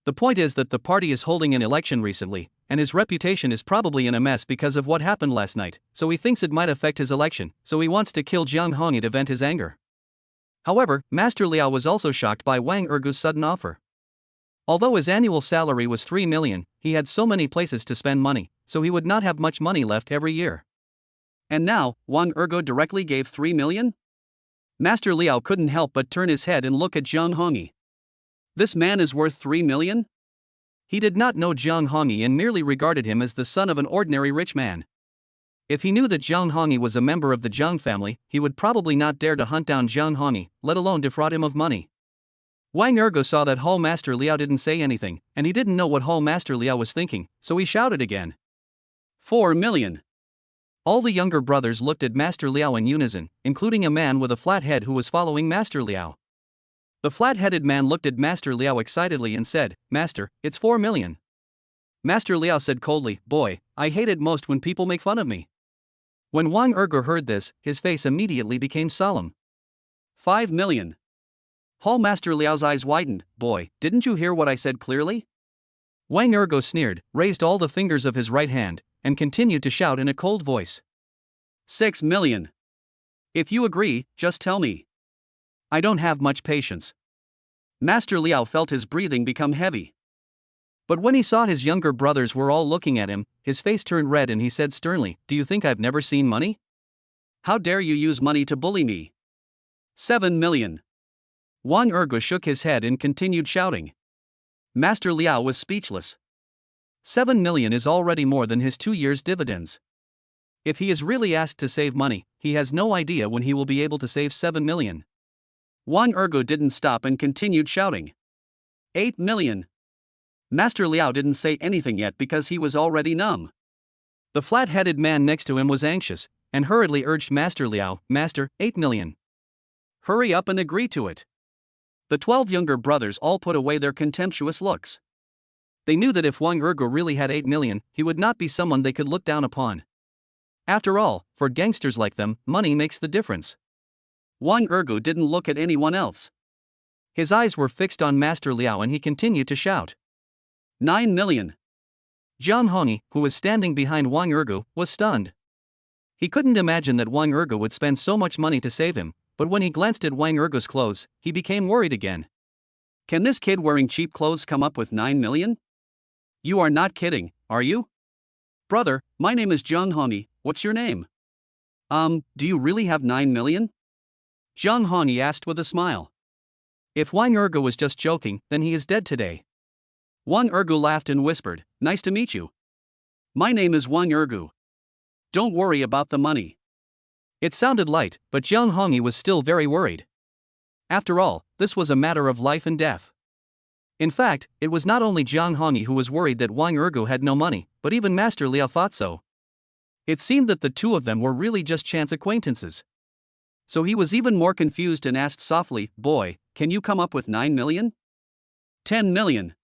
The point is that the party is holding an election recently, and his reputation is probably in a mess because of what happened last night, so he thinks it might affect his election, so he wants to kill Jiang Hongyi to vent his anger. However, Master Liao was also shocked by Wang Ergu's sudden offer. Although his annual salary was 3 million, he had so many places to spend money, so he would not have much money left every year. And now, Wang Ergu directly gave 3 million? Master Liao couldn't help but turn his head and look at Jiang Hongyi. This man is worth 3 million? He did not know Jiang Hongyi and merely regarded him as the son of an ordinary rich man. If he knew that Jiang Hongyi was a member of the Jiang family, he would probably not dare to hunt down Jiang Hongyi, let alone defraud him of money. Wang Ergu saw that Hall Master Liao didn't say anything, and he didn't know what Hall Master Liao was thinking, so he shouted again. 4 million. All the younger brothers looked at Master Liao in unison, including a man with a flat head who was following Master Liao. The flat-headed man looked at Master Liao excitedly and said, "Master, it's 4 million. Master Liao said coldly, "Boy, I hate it most when people make fun of me." When Wang Ergu heard this, his face immediately became solemn. 5 million. Hall Master Liao's eyes widened, "Boy, didn't you hear what I said clearly?" Wang Ergu sneered, raised all the fingers of his right hand, and continued to shout in a cold voice. 6 million. If you agree, just tell me. I don't have much patience. Master Liao felt his breathing become heavy. But when he saw his younger brothers were all looking at him, his face turned red and he said sternly, "Do you think I've never seen money? How dare you use money to bully me?" 7 million. Wang Ergu shook his head and continued shouting. Master Liao was speechless. 7 million is already more than his 2 years' dividends. If he is really asked to save money, he has no idea when he will be able to save 7 million. Wang Ergo didn't stop and continued shouting. 8 million. Master Liao didn't say anything yet because he was already numb. The flat-headed man next to him was anxious, and hurriedly urged Master Liao, Master, 8 million. Hurry up and agree to it. The 12 younger brothers all put away their contemptuous looks. They knew that if Wang Ergo really had 8 million, he would not be someone they could look down upon. After all, for gangsters like them, money makes the difference. Wang Ergo didn't look at anyone else. His eyes were fixed on Master Liao and he continued to shout. 9 million. Jiang Hongyi, who was standing behind Wang Ergo, was stunned. He couldn't imagine that Wang Ergo would spend so much money to save him, but when he glanced at Wang Ergo's clothes, he became worried again. Can this kid wearing cheap clothes come up with 9 million? You are not kidding, are you? Brother, my name is Jiang Hongyi, what's your name? Do you really have 9 million? Jiang Hongyi asked with a smile. If Wang Ergo was just joking, then he is dead today. Wang Ergo laughed and whispered, Nice to meet you. My name is Wang Ergo. Don't worry about the money. It sounded light, but Jiang Hongyi was still very worried. After all, this was a matter of life and death. In fact, it was not only Jiang Hongyi who was worried that Wang Ergo had no money, but even Master Liao thought so. It seemed that the two of them were really just chance acquaintances. So he was even more confused and asked softly, Boy, can you come up with 9 million? 10 million.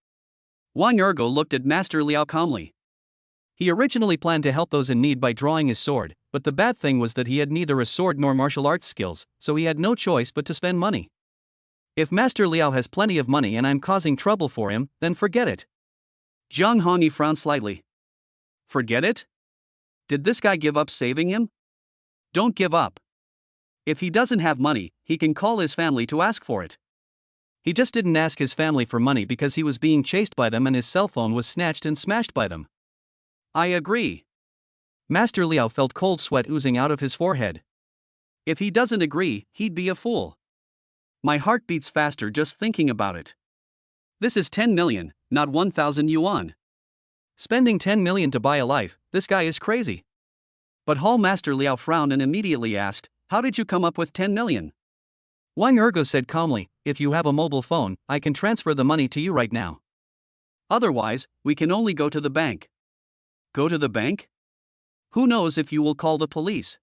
Wang Ergo looked at Master Liao calmly. He originally planned to help those in need by drawing his sword, but the bad thing was that he had neither a sword nor martial arts skills, so he had no choice but to spend money. If Master Liao has plenty of money and I'm causing trouble for him, then forget it. Jiang Hongyi frowned slightly. Forget it? Did this guy give up saving him? Don't give up. If he doesn't have money, he can call his family to ask for it. He just didn't ask his family for money because he was being chased by them and his cell phone was snatched and smashed by them. I agree. Master Liao felt cold sweat oozing out of his forehead. If he doesn't agree, he'd be a fool. My heart beats faster just thinking about it. This is 10 million, not 1,000 yuan. Spending 10 million to buy a life, this guy is crazy. But Hall Master Liao frowned and immediately asked, How did you come up with 10 million? Wang Ergo said calmly, If you have a mobile phone, I can transfer the money to you right now. Otherwise, we can only go to the bank. Go to the bank? Who knows if you will call the police?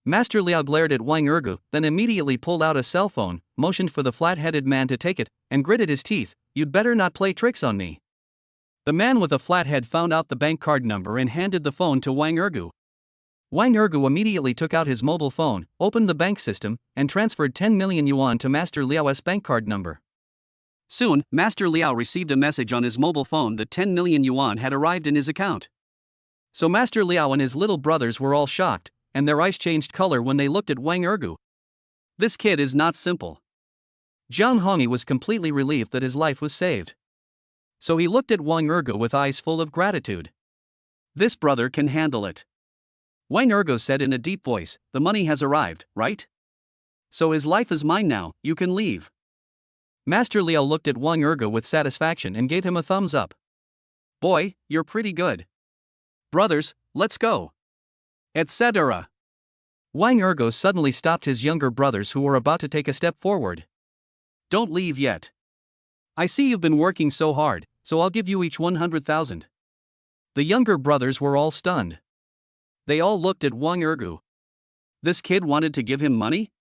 Master Liao glared at Wang Ergo, then immediately pulled out a cell phone, motioned for the flat-headed man to take it, and gritted his teeth, You'd better not play tricks on me. The man with a flat head found out the bank card number and handed the phone to Wang Ergo. Wang Ergo immediately took out his mobile phone, opened the bank system, and transferred 10 million yuan to Master Liao's bank card number. Soon, Master Liao received a message on his mobile phone that 10 million yuan had arrived in his account. So Master Liao and his little brothers were all shocked, and their eyes changed color when they looked at Wang Ergo. This kid is not simple. Jiang Hongyi was completely relieved that his life was saved. So he looked at Wang Ergo with eyes full of gratitude. This brother can handle it. Wang Ergo said in a deep voice, The money has arrived, right? So his life is mine now, you can leave. Master Liao looked at Wang Ergo with satisfaction and gave him a thumbs up. Boy, you're pretty good. Brothers, let's go. Etc. Wang Ergo suddenly stopped his younger brothers who were about to take a step forward. Don't leave yet. I see you've been working so hard, so I'll give you each 100,000. The younger brothers were all stunned. They all looked at Wang Ergo. This kid wanted to give him money?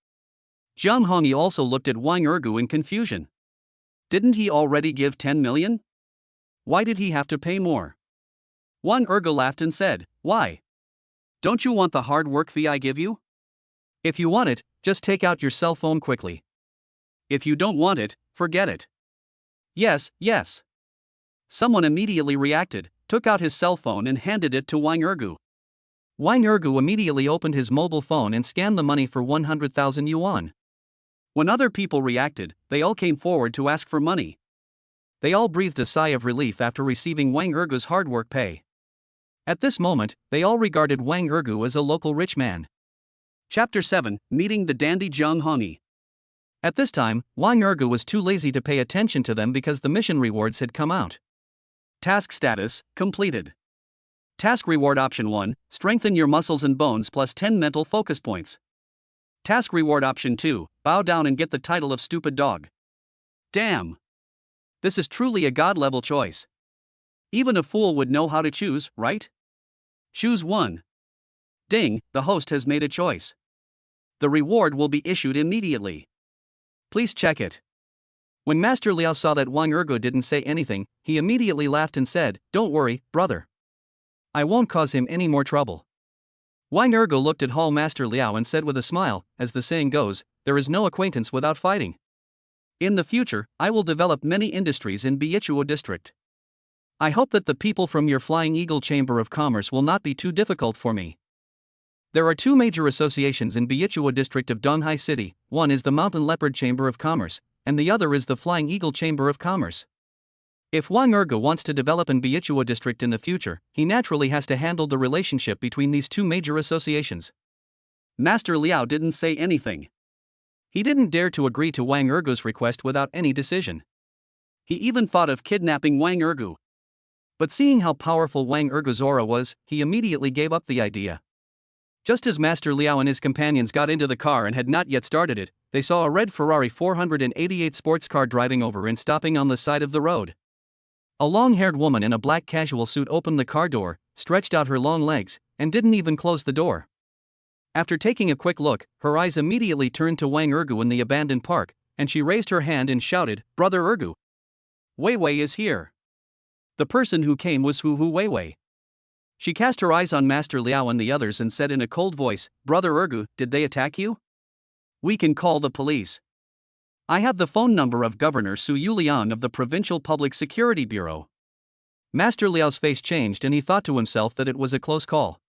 Jiang Hongyi also looked at Wang Ergo in confusion. Didn't he already give 10 million? Why did he have to pay more? Wang Ergo laughed and said, Why? Don't you want the hard work fee I give you? If you want it, just take out your cell phone quickly. If you don't want it, forget it. Yes, yes. Someone immediately reacted, took out his cell phone and handed it to Wang Ergo. Wang Ergo immediately opened his mobile phone and scanned the money for 100,000 yuan. When other people reacted, they all came forward to ask for money. They all breathed a sigh of relief after receiving Wang Ergo's hard work pay. At this moment, they all regarded Wang Ergo as a local rich man. Chapter 7, Meeting the Dandy Jiang Hongyi. At this time, Wang Ergo was too lazy to pay attention to them because the mission rewards had come out. Task status, completed. Task Reward Option 1, strengthen your muscles and bones plus 10 mental focus points. Task Reward Option 2, bow down and get the title of stupid dog. Damn. This is truly a god-level choice. Even a fool would know how to choose, right? Choose 1. Ding, the host has made a choice. The reward will be issued immediately. Please check it. When Master Liao saw that Wang Ergo didn't say anything, he immediately laughed and said, "Don't worry, brother. I won't cause him any more trouble." Wang Ergo looked at Hall Master Liao and said with a smile, as the saying goes, there is no acquaintance without fighting. In the future, I will develop many industries in Beichuo district. I hope that the people from your Flying Eagle Chamber of Commerce will not be too difficult for me. There are 2 major associations in Beichuo district of Donghai City, one is the Mountain Leopard Chamber of Commerce, and the other is the Flying Eagle Chamber of Commerce. If Wang Ergo wants to develop in Beichuo district in the future, he naturally has to handle the relationship between these 2 major associations. Master Liao didn't say anything. He didn't dare to agree to Wang Ergo's request without any decision. He even thought of kidnapping Wang Ergo. But seeing how powerful Wang Ergo's aura was, he immediately gave up the idea. Just as Master Liao and his companions got into the car and had not yet started it, they saw a red Ferrari 488 sports car driving over and stopping on the side of the road. A long-haired woman in a black casual suit opened the car door, stretched out her long legs, and didn't even close the door. After taking a quick look, her eyes immediately turned to Wang Ergo in the abandoned park, and she raised her hand and shouted, "Brother Ergo! Wei Wei is here!" The person who came was Hu Wei Wei. She cast her eyes on Master Liao and the others and said in a cold voice, "Brother Ergo, did they attack you? We can call the police. I have the phone number of Governor Su Yulian of the Provincial Public Security Bureau." Master Liao's face changed and he thought to himself that it was a close call.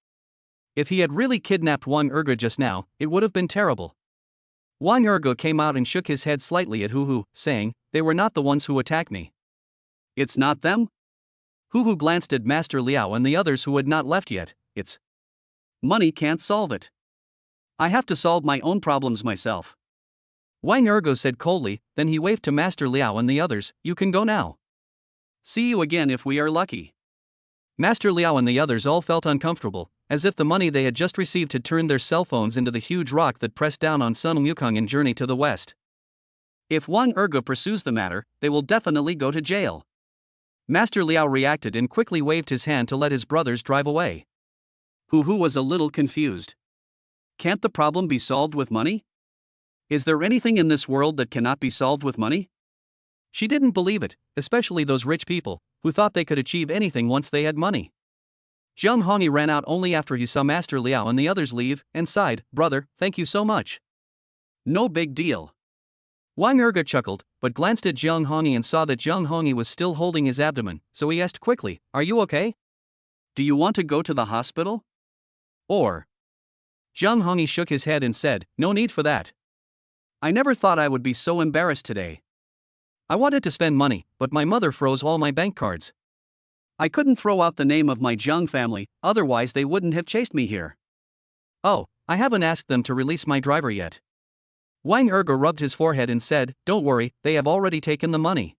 If he had really kidnapped Wang Ergo just now, it would have been terrible. Wang Ergo came out and shook his head slightly at Hu, saying, "They were not the ones who attacked me." "It's not them?" Hu glanced at Master Liao and the others who had not left yet. "It's money can't solve it. I have to solve my own problems myself." Wang Ergo said coldly, then he waved to Master Liao and the others, "You can go now. See you again if we are lucky." Master Liao and the others all felt uncomfortable, as if the money they had just received had turned their cell phones into the huge rock that pressed down on Sun Wukong in Journey to the West. If Wang Ergo pursues the matter, they will definitely go to jail. Master Liao reacted and quickly waved his hand to let his brothers drive away. Hu was a little confused. Can't the problem be solved with money? Is there anything in this world that cannot be solved with money? She didn't believe it, especially those rich people, who thought they could achieve anything once they had money. Zhang Hongyi ran out only after he saw Master Liao and the others leave, and sighed, "Brother, thank you so much." "No big deal." Wang Ergo chuckled, but glanced at Zhang Hongyi and saw that Zhang Hongyi was still holding his abdomen, so he asked quickly, "Are you okay? Do you want to go to the hospital? Or?" Zhang Hongyi shook his head and said, "No need for that. I never thought I would be so embarrassed today. I wanted to spend money, but my mother froze all my bank cards. I couldn't throw out the name of my Zhang family, otherwise they wouldn't have chased me here. Oh, I haven't asked them to release my driver yet." Wang Ergo rubbed his forehead and said, "Don't worry, they have already taken the money."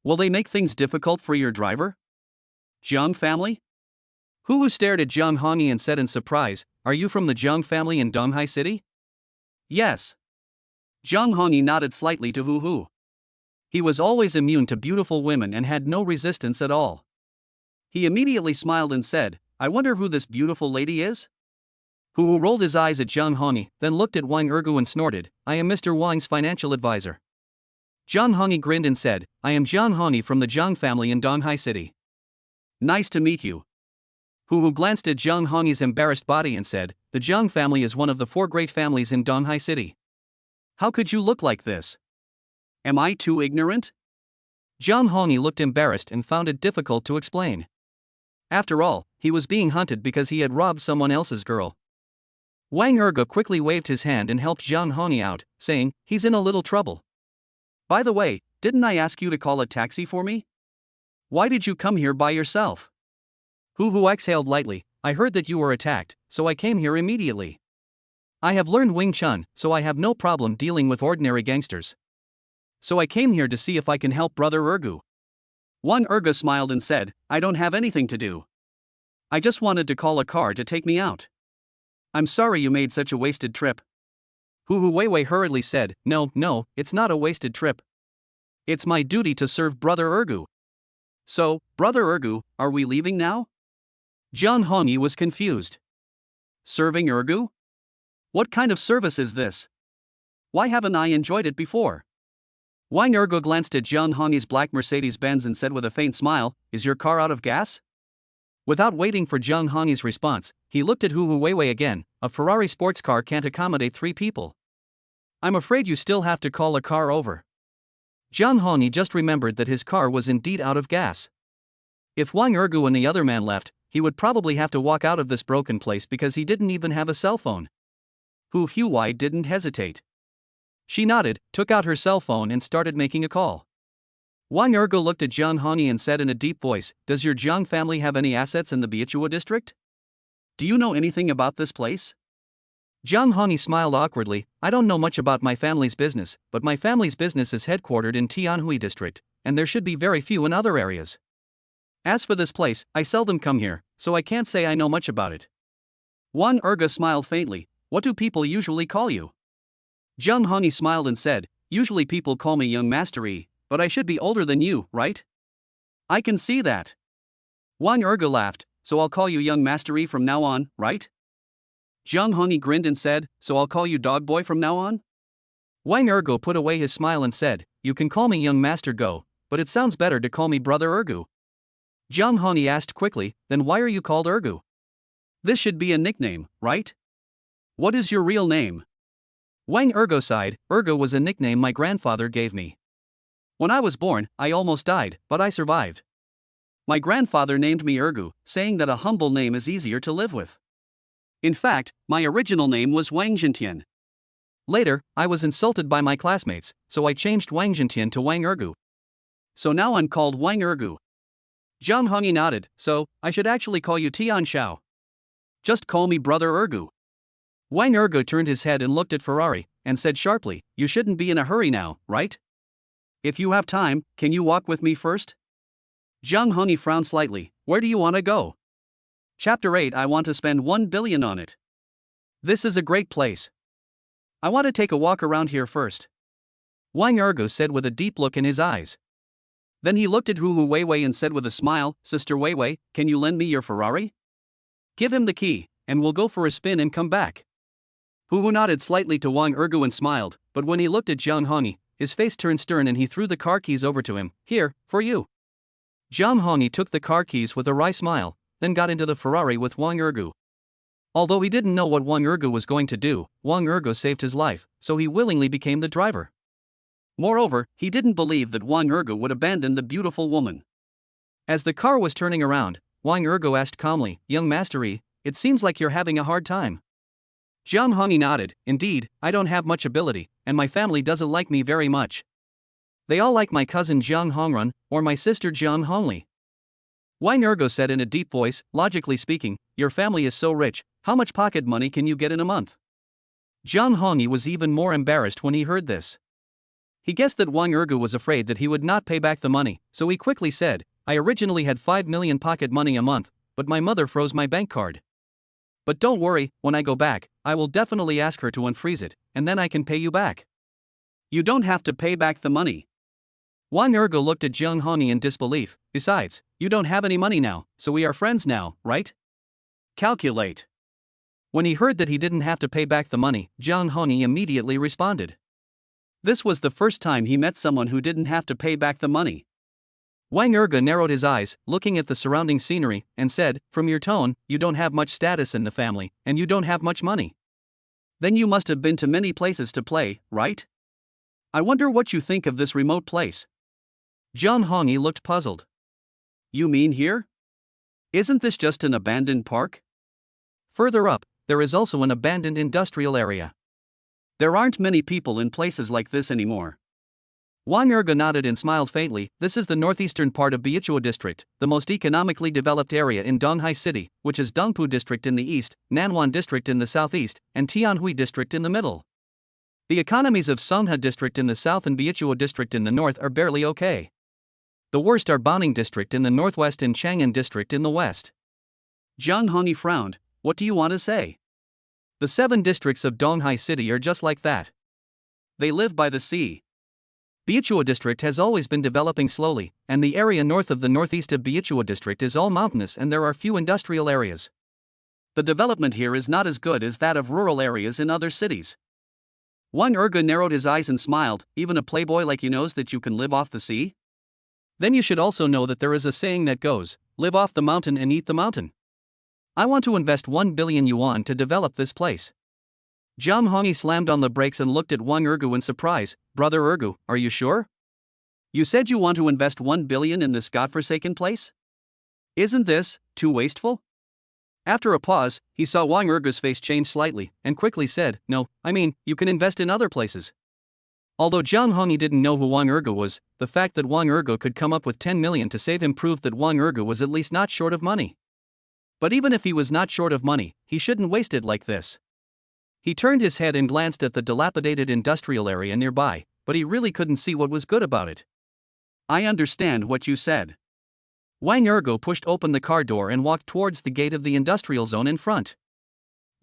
"Will they make things difficult for your driver? Zhang family?" Hu stared at Zhang Hongyi and said in surprise, "Are you from the Zhang family in Donghai City?" "Yes." Zhang Hongyi nodded slightly to Hu. He was always immune to beautiful women and had no resistance at all. He immediately smiled and said, "I wonder who this beautiful lady is?" Hu rolled his eyes at Zhang Hongyi, then looked at Wang Ergo and snorted, "I am Mr. Wang's financial advisor." Zhang Hongyi grinned and said, "I am Zhang Hongyi from the Zhang family in Donghai City." "Nice to meet you." Hu glanced at Zhang Hongyi's embarrassed body and said, "The Zhang family is one of the 4 great families in Donghai City. How could you look like this? Am I too ignorant?" Zhang Hongyi looked embarrassed and found it difficult to explain. After all, he was being hunted because he had robbed someone else's girl. Wang Ergo quickly waved his hand and helped Zhang Hongyi out, saying, "He's in a little trouble. By the way, didn't I ask you to call a taxi for me? Why did you come here by yourself?" Hu exhaled lightly, "I heard that you were attacked, so I came here immediately. I have learned Wing Chun, so I have no problem dealing with ordinary gangsters. So I came here to see if I can help Brother Ergo." Wang Ergo smiled and said, "I don't have anything to do. I just wanted to call a car to take me out. I'm sorry you made such a wasted trip. Hu Weiwei hurriedly said, No, it's not a wasted trip. It's my duty to serve Brother Ergu. So, Brother Ergu, are we leaving now? Jiang Hongyi was confused. Serving Ergu? What kind of service is this? Why haven't I enjoyed it before? Wang Ergu glanced at Jiang Hongyi's black Mercedes-Benz and said with a faint smile, Is your car out of gas? Without waiting for Jiang Hongyi's response, he looked at Hu Weiwei again. A Ferrari sports car can't accommodate 3 people. I'm afraid you still have to call a car over. Jiang Hongyi just remembered that his car was indeed out of gas. If Wang Ergu and the other man left, he would probably have to walk out of this broken place because he didn't even have a cell phone. Hu Huai didn't hesitate. She nodded, took out her cell phone and started making a call. Wang Ergu looked at Jiang Hongyi and said in a deep voice, Does your Jiang family have any assets in the Betrayal district? Do you know anything about this place? Jiang Hongyi smiled awkwardly, I don't know much about my family's business, but my family's business is headquartered in Tianhui district, and there should be very few in other areas. As for this place, I seldom come here, so I can't say I know much about it. Wang Ergu smiled faintly, What do people usually call you? Jiang Hongyi smiled and said, Usually people call me young Master Yi, but I should be older than you, right? I can see that. Wang Ergu laughed, So I'll call you young Master Yi from now on, right? Jiang Hongyi grinned and said, So I'll call you Dog Boy from now on? Wang Ergu put away his smile and said, You can call me young Master Go, but it sounds better to call me Brother Ergu. Jiang Hongyi asked quickly, Then why are you called Ergu? This should be a nickname, right? What is your real name? Wang Ergu sighed, Ergu was a nickname my grandfather gave me. When I was born, I almost died, but I survived. My grandfather named me Ergu, saying that a humble name is easier to live with. In fact, my original name was Wang Zhentian. Later, I was insulted by my classmates, so I changed Wang Zhentian to Wang Ergu. So now I'm called Wang Ergu. Jiang Hongyi nodded, So, I should actually call you Tian Shao. Just call me Brother Ergu. Wang Ergu turned his head and looked at Ferrari, and said sharply, You shouldn't be in a hurry now, right? If you have time, can you walk with me first? Jiang Hongyi frowned slightly, Where do you want to go? Chapter 8 I want to spend 1 billion on it. This is a great place. I want to take a walk around here first. Wang Ergu said with a deep look in his eyes. Then he looked at Hu Weiwei and said with a smile, Sister Weiwei, can you lend me your Ferrari? Give him the key, and we'll go for a spin and come back. Hu nodded slightly to Wang Ergu and smiled, but when he looked at Jiang Hongyi, his face turned stern and he threw the car keys over to him. Here, for you. Jiang Hongyi took the car keys with a wry smile, then got into the Ferrari with Wang Ergu. Although he didn't know what Wang Ergu was going to do, Wang Ergu saved his life, so he willingly became the driver. Moreover, he didn't believe that Wang Ergu would abandon the beautiful woman. As the car was turning around, Wang Ergu asked calmly, Young Master Yi, it seems like you're having a hard time. Jiang Hongyi nodded, Indeed, I don't have much ability, and my family doesn't like me very much. They all like my cousin Jiang Hongrun, or my sister Jiang Hongli. Wang Ergu said in a deep voice, Logically speaking, your family is so rich, how much pocket money can you get in a month? Jiang Hongyi was even more embarrassed when he heard this. He guessed that Wang Ergu was afraid that he would not pay back the money, so he quickly said, I originally had 5 million pocket money a month, but my mother froze my bank card. But don't worry, when I go back, I will definitely ask her to unfreeze it, and then I can pay you back. You don't have to pay back the money. Wang Ergu looked at Jiang Hongyi in disbelief. Besides, you don't have any money now, so we are friends now, right? Calculate. When he heard that he didn't have to pay back the money, Jiang Hongyi immediately responded. This was the first time he met someone who didn't have to pay back the money. Wang Ergu narrowed his eyes, looking at the surrounding scenery, and said, From your tone, you don't have much status in the family, and you don't have much money. Then you must have been to many places to play, right? I wonder what you think of this remote place. Jiang Hongyi looked puzzled. You mean here? Isn't this just an abandoned park? Further up, there is also an abandoned industrial area. There aren't many people in places like this anymore. Wang Ergu nodded and smiled faintly. This is the northeastern part of Betrayal District, the most economically developed area in Donghai City, which is Dongpu District in the east, Nanwan District in the southeast, and Tianhui District in the middle. The economies of Songha District in the south and Betrayal District in the north are barely okay. The worst are Baning District in the northwest and Chang'an District in the west. Jiang Hongi frowned. What do you want to say? The 7 districts of Donghai City are just like that. They live by the sea. Biuchua district has always been developing slowly, and the area north of the northeast of Biuchua district is all mountainous and there are few industrial areas. The development here is not as good as that of rural areas in other cities. Wang Erge narrowed his eyes and smiled. Even a playboy like you knows that you can live off the sea? Then you should also know that there is a saying that goes, live off the mountain and eat the mountain. I want to invest 1 billion yuan to develop this place. Jiang Hongi slammed on the brakes and looked at Wang Ergu in surprise. Brother Ergu, are you sure? You said you want to invest 1 billion in this godforsaken place? Isn't this too wasteful? After a pause, he saw Wang Ergu's face change slightly, and quickly said, no, I mean, you can invest in other places. Although Jiang Hongi didn't know who Wang Ergu was, the fact that Wang Ergu could come up with 10 million to save him proved that Wang Ergu was at least not short of money. But even if he was not short of money, he shouldn't waste it like this. He turned his head and glanced at the dilapidated industrial area nearby, but he really couldn't see what was good about it. I understand what you said. Wang Ergu pushed open the car door and walked towards the gate of the industrial zone in front.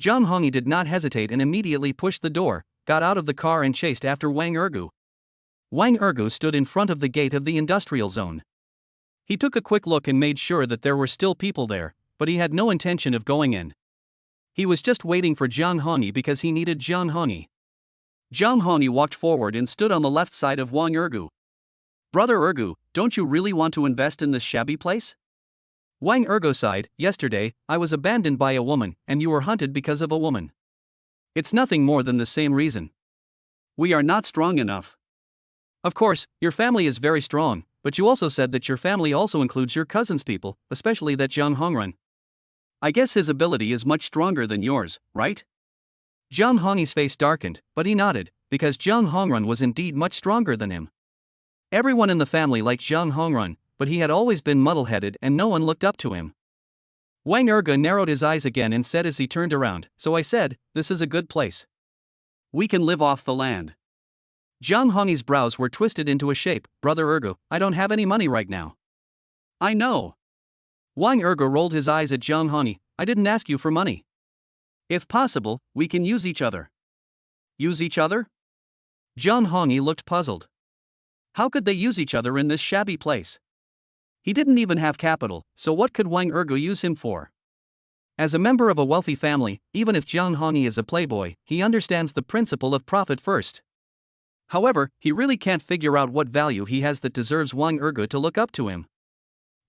Jiang Hongi did not hesitate and immediately pushed the door, got out of the car and chased after Wang Ergu. Wang Ergu stood in front of the gate of the industrial zone. He took a quick look and made sure that there were still people there, but he had no intention of going in. He was just waiting for Jiang Hongi because he needed Jiang Hongi. Jiang Hongi walked forward and stood on the left side of Wang Ergu. Brother Ergu, don't you really want to invest in this shabby place? Wang Ergu sighed. Yesterday, I was abandoned by a woman, and you were hunted because of a woman. It's nothing more than the same reason. We are not strong enough. Of course, your family is very strong, but you also said that your family also includes your cousin's people, especially that Jiang Hongrun. I guess his ability is much stronger than yours, right? Jiang Hongi's face darkened, but he nodded, because Jiang Hongrun was indeed much stronger than him. Everyone in the family liked Jiang Hongrun, but he had always been muddle-headed and no one looked up to him. Wang Erge narrowed his eyes again and said as he turned around, so I said, this is a good place. We can live off the land. Jiang Hongi's brows were twisted into a shape. Brother Erge, I don't have any money right now. I know. Wang Erge rolled his eyes at Jiang Hongi. I didn't ask you for money. If possible, we can use each other. Use each other? Jiang Hongi looked puzzled. How could they use each other in this shabby place? He didn't even have capital, so what could Wang Ergu use him for? As a member of a wealthy family, even if Jiang Hongi is a playboy, he understands the principle of profit first. However, he really can't figure out what value he has that deserves Wang Ergu to look up to him.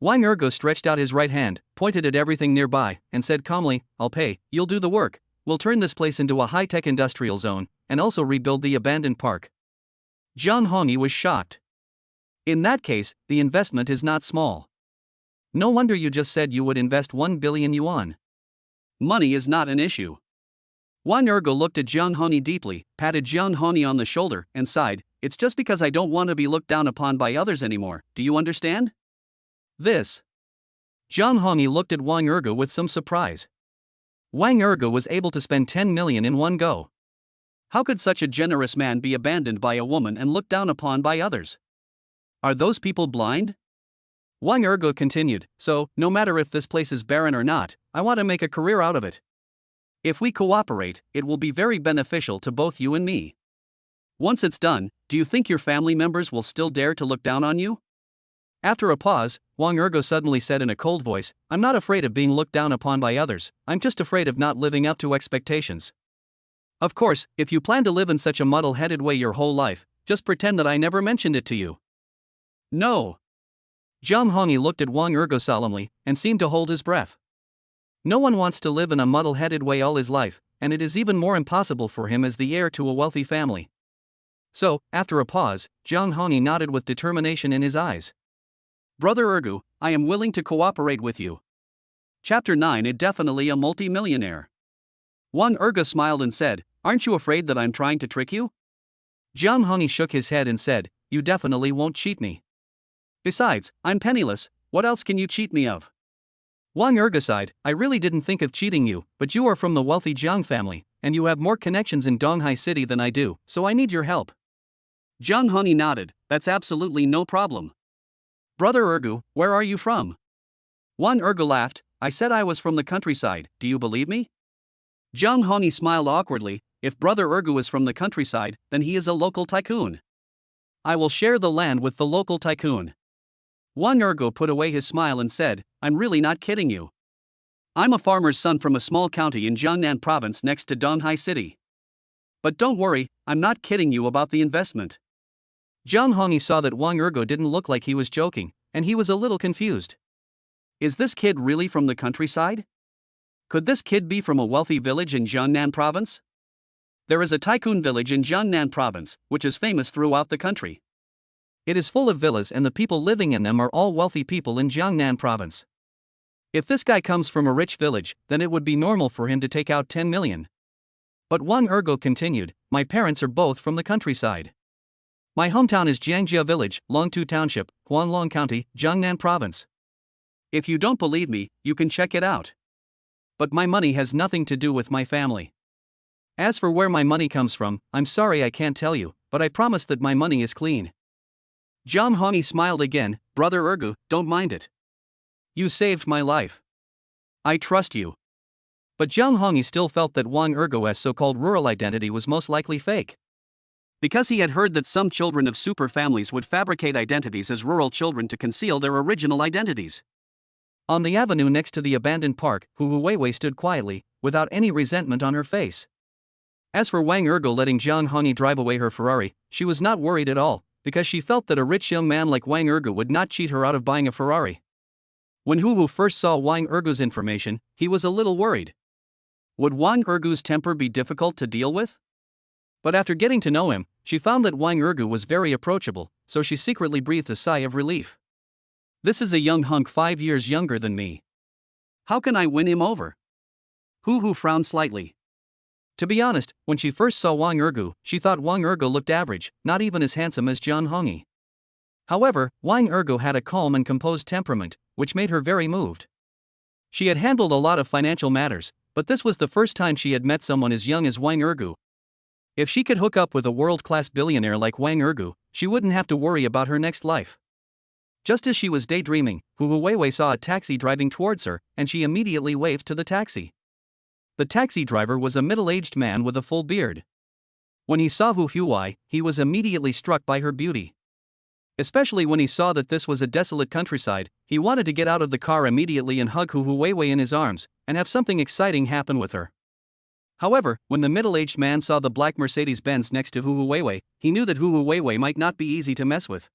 Wang Ergu stretched out his right hand, pointed at everything nearby, and said calmly, I'll pay, you'll do the work, we'll turn this place into a high-tech industrial zone, and also rebuild the abandoned park. Jiang Hongi was shocked. In that case, the investment is not small. No wonder you just said you would invest 1 billion yuan. Money is not an issue. Wang Ergu looked at Jiang Hongi deeply, patted Jiang Hongi on the shoulder, and sighed, it's just because I don't want to be looked down upon by others anymore, do you understand? This. Jiang Hongi looked at Wang Ergu with some surprise. Wang Ergu was able to spend 10 million in one go. How could such a generous man be abandoned by a woman and looked down upon by others? Are those people blind? Wang Ergu continued, so, no matter if this place is barren or not, I want to make a career out of it. If we cooperate, it will be very beneficial to both you and me. Once it's done, do you think your family members will still dare to look down on you? After a pause, Wang Ergu suddenly said in a cold voice, I'm not afraid of being looked down upon by others, I'm just afraid of not living up to expectations. Of course, if you plan to live in such a muddle-headed way your whole life, just pretend that I never mentioned it to you. No. Jiang Hongi looked at Wang Ergu solemnly, and seemed to hold his breath. No one wants to live in a muddle-headed way all his life, and it is even more impossible for him as the heir to a wealthy family. So, after a pause, Jiang Hongi nodded with determination in his eyes. Brother Ergu, I am willing to cooperate with you. Chapter 9 It definitely a multi-millionaire. Wang Ergu smiled and said, aren't you afraid that I'm trying to trick you? Jiang Hongi shook his head and said, you definitely won't cheat me. Besides, I'm penniless, what else can you cheat me of? Wang Ergu sighed, I really didn't think of cheating you, but you are from the wealthy Jiang family, and you have more connections in Donghai City than I do, so I need your help. Jiang Hongi nodded, that's absolutely no problem. Brother Ergu, where are you from? Wang Ergu laughed, I said I was from the countryside, do you believe me? Zhang Hongyi smiled awkwardly. If Brother Ergu is from the countryside, then he is a local tycoon. I will share the land with the local tycoon. Wang Ergu put away his smile and said, I'm really not kidding you. I'm a farmer's son from a small county in Jiangnan province next to Donghai City. But don't worry, I'm not kidding you about the investment. Zhang Hongyi saw that Wang Ergu didn't look like he was joking, and he was a little confused. Is this kid really from the countryside? Could this kid be from a wealthy village in Jiangnan province? There is a tycoon village in Jiangnan province, which is famous throughout the country. It is full of villas and the people living in them are all wealthy people in Jiangnan province. If this guy comes from a rich village, then it would be normal for him to take out 10 million. But Wang Ergu continued, my parents are both from the countryside. My hometown is Jiangjia village, Longtu township, Huanglong county, Jiangnan province. If you don't believe me, you can check it out. But my money has nothing to do with my family. As for where my money comes from, I'm sorry I can't tell you, but I promise that my money is clean. Zhang Hongyi smiled again, Brother Ergu, don't mind it. You saved my life. I trust you. But Zhang Hongyi still felt that Wang Ergu's so-called rural identity was most likely fake. Because he had heard that some children of super families would fabricate identities as rural children to conceal their original identities. On the avenue next to the abandoned park, Hu Weiwei stood quietly, without any resentment on her face. As for Wang Ergu letting Zhang Hongyi drive away her Ferrari, she was not worried at all, because she felt that a rich young man like Wang Ergu would not cheat her out of buying a Ferrari. When Hu first saw Wang Ergu's information, he was a little worried. Would Wang Ergu's temper be difficult to deal with? But after getting to know him, she found that Wang Ergu was very approachable, so she secretly breathed a sigh of relief. This is a young hunk 5 years younger than me. How can I win him over? Hu frowned slightly. To be honest, when she first saw Wang Ergu, she thought Wang Ergu looked average, not even as handsome as Zhang Hongyi. However, Wang Ergu had a calm and composed temperament, which made her very moved. She had handled a lot of financial matters, but this was the first time she had met someone as young as Wang Ergu. If she could hook up with a world-class billionaire like Wang Ergu, she wouldn't have to worry about her next life. Just as she was daydreaming, Hu Weiwei saw a taxi driving towards her, and she immediately waved to the taxi. The taxi driver was a middle-aged man with a full beard. When he saw Hu Weiwei, he was immediately struck by her beauty. Especially when he saw that this was a desolate countryside, he wanted to get out of the car immediately and hug Hu Weiwei in his arms, and have something exciting happen with her. However, when the middle-aged man saw the black Mercedes-Benz next to Hu Weiwei, he knew that Hu Weiwei might not be easy to mess with.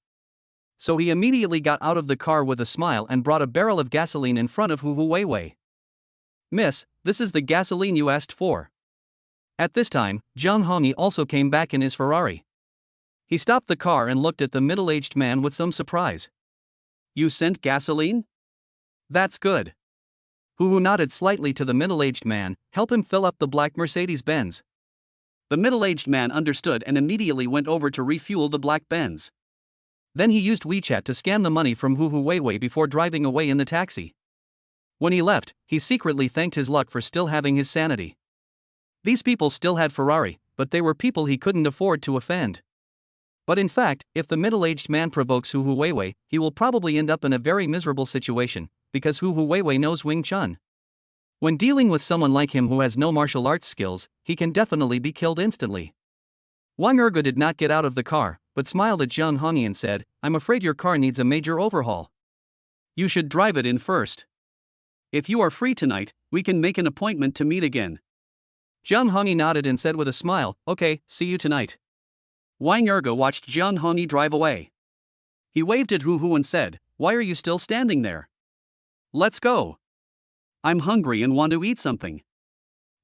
So he immediately got out of the car with a smile and brought a barrel of gasoline in front of Hu Weiwei. Miss, this is the gasoline you asked for. At this time, Zhang Hongyi also came back in his Ferrari. He stopped the car and looked at the middle-aged man with some surprise. You sent gasoline? That's good. Hu nodded slightly to the middle-aged man, help him fill up the black Mercedes-Benz. The middle-aged man understood and immediately went over to refuel the black Benz. Then he used WeChat to scan the money from Hu Weiwei before driving away in the taxi. When he left, he secretly thanked his luck for still having his sanity. These people still had Ferrari, but they were people he couldn't afford to offend. But in fact, if the middle-aged man provokes Hu Weiwei, he will probably end up in a very miserable situation, because Hu Weiwei knows Wing Chun. When dealing with someone like him who has no martial arts skills, he can definitely be killed instantly. Wang Ergu did not get out of the car, but smiled at Zhang Hongyi and said, I'm afraid your car needs a major overhaul. You should drive it in first. If you are free tonight, we can make an appointment to meet again. Zhang Hongyi nodded and said with a smile, okay, see you tonight. Wang Ergu watched Zhang Hongyi drive away. He waved at Hu and said, why are you still standing there? Let's go. I'm hungry and want to eat something.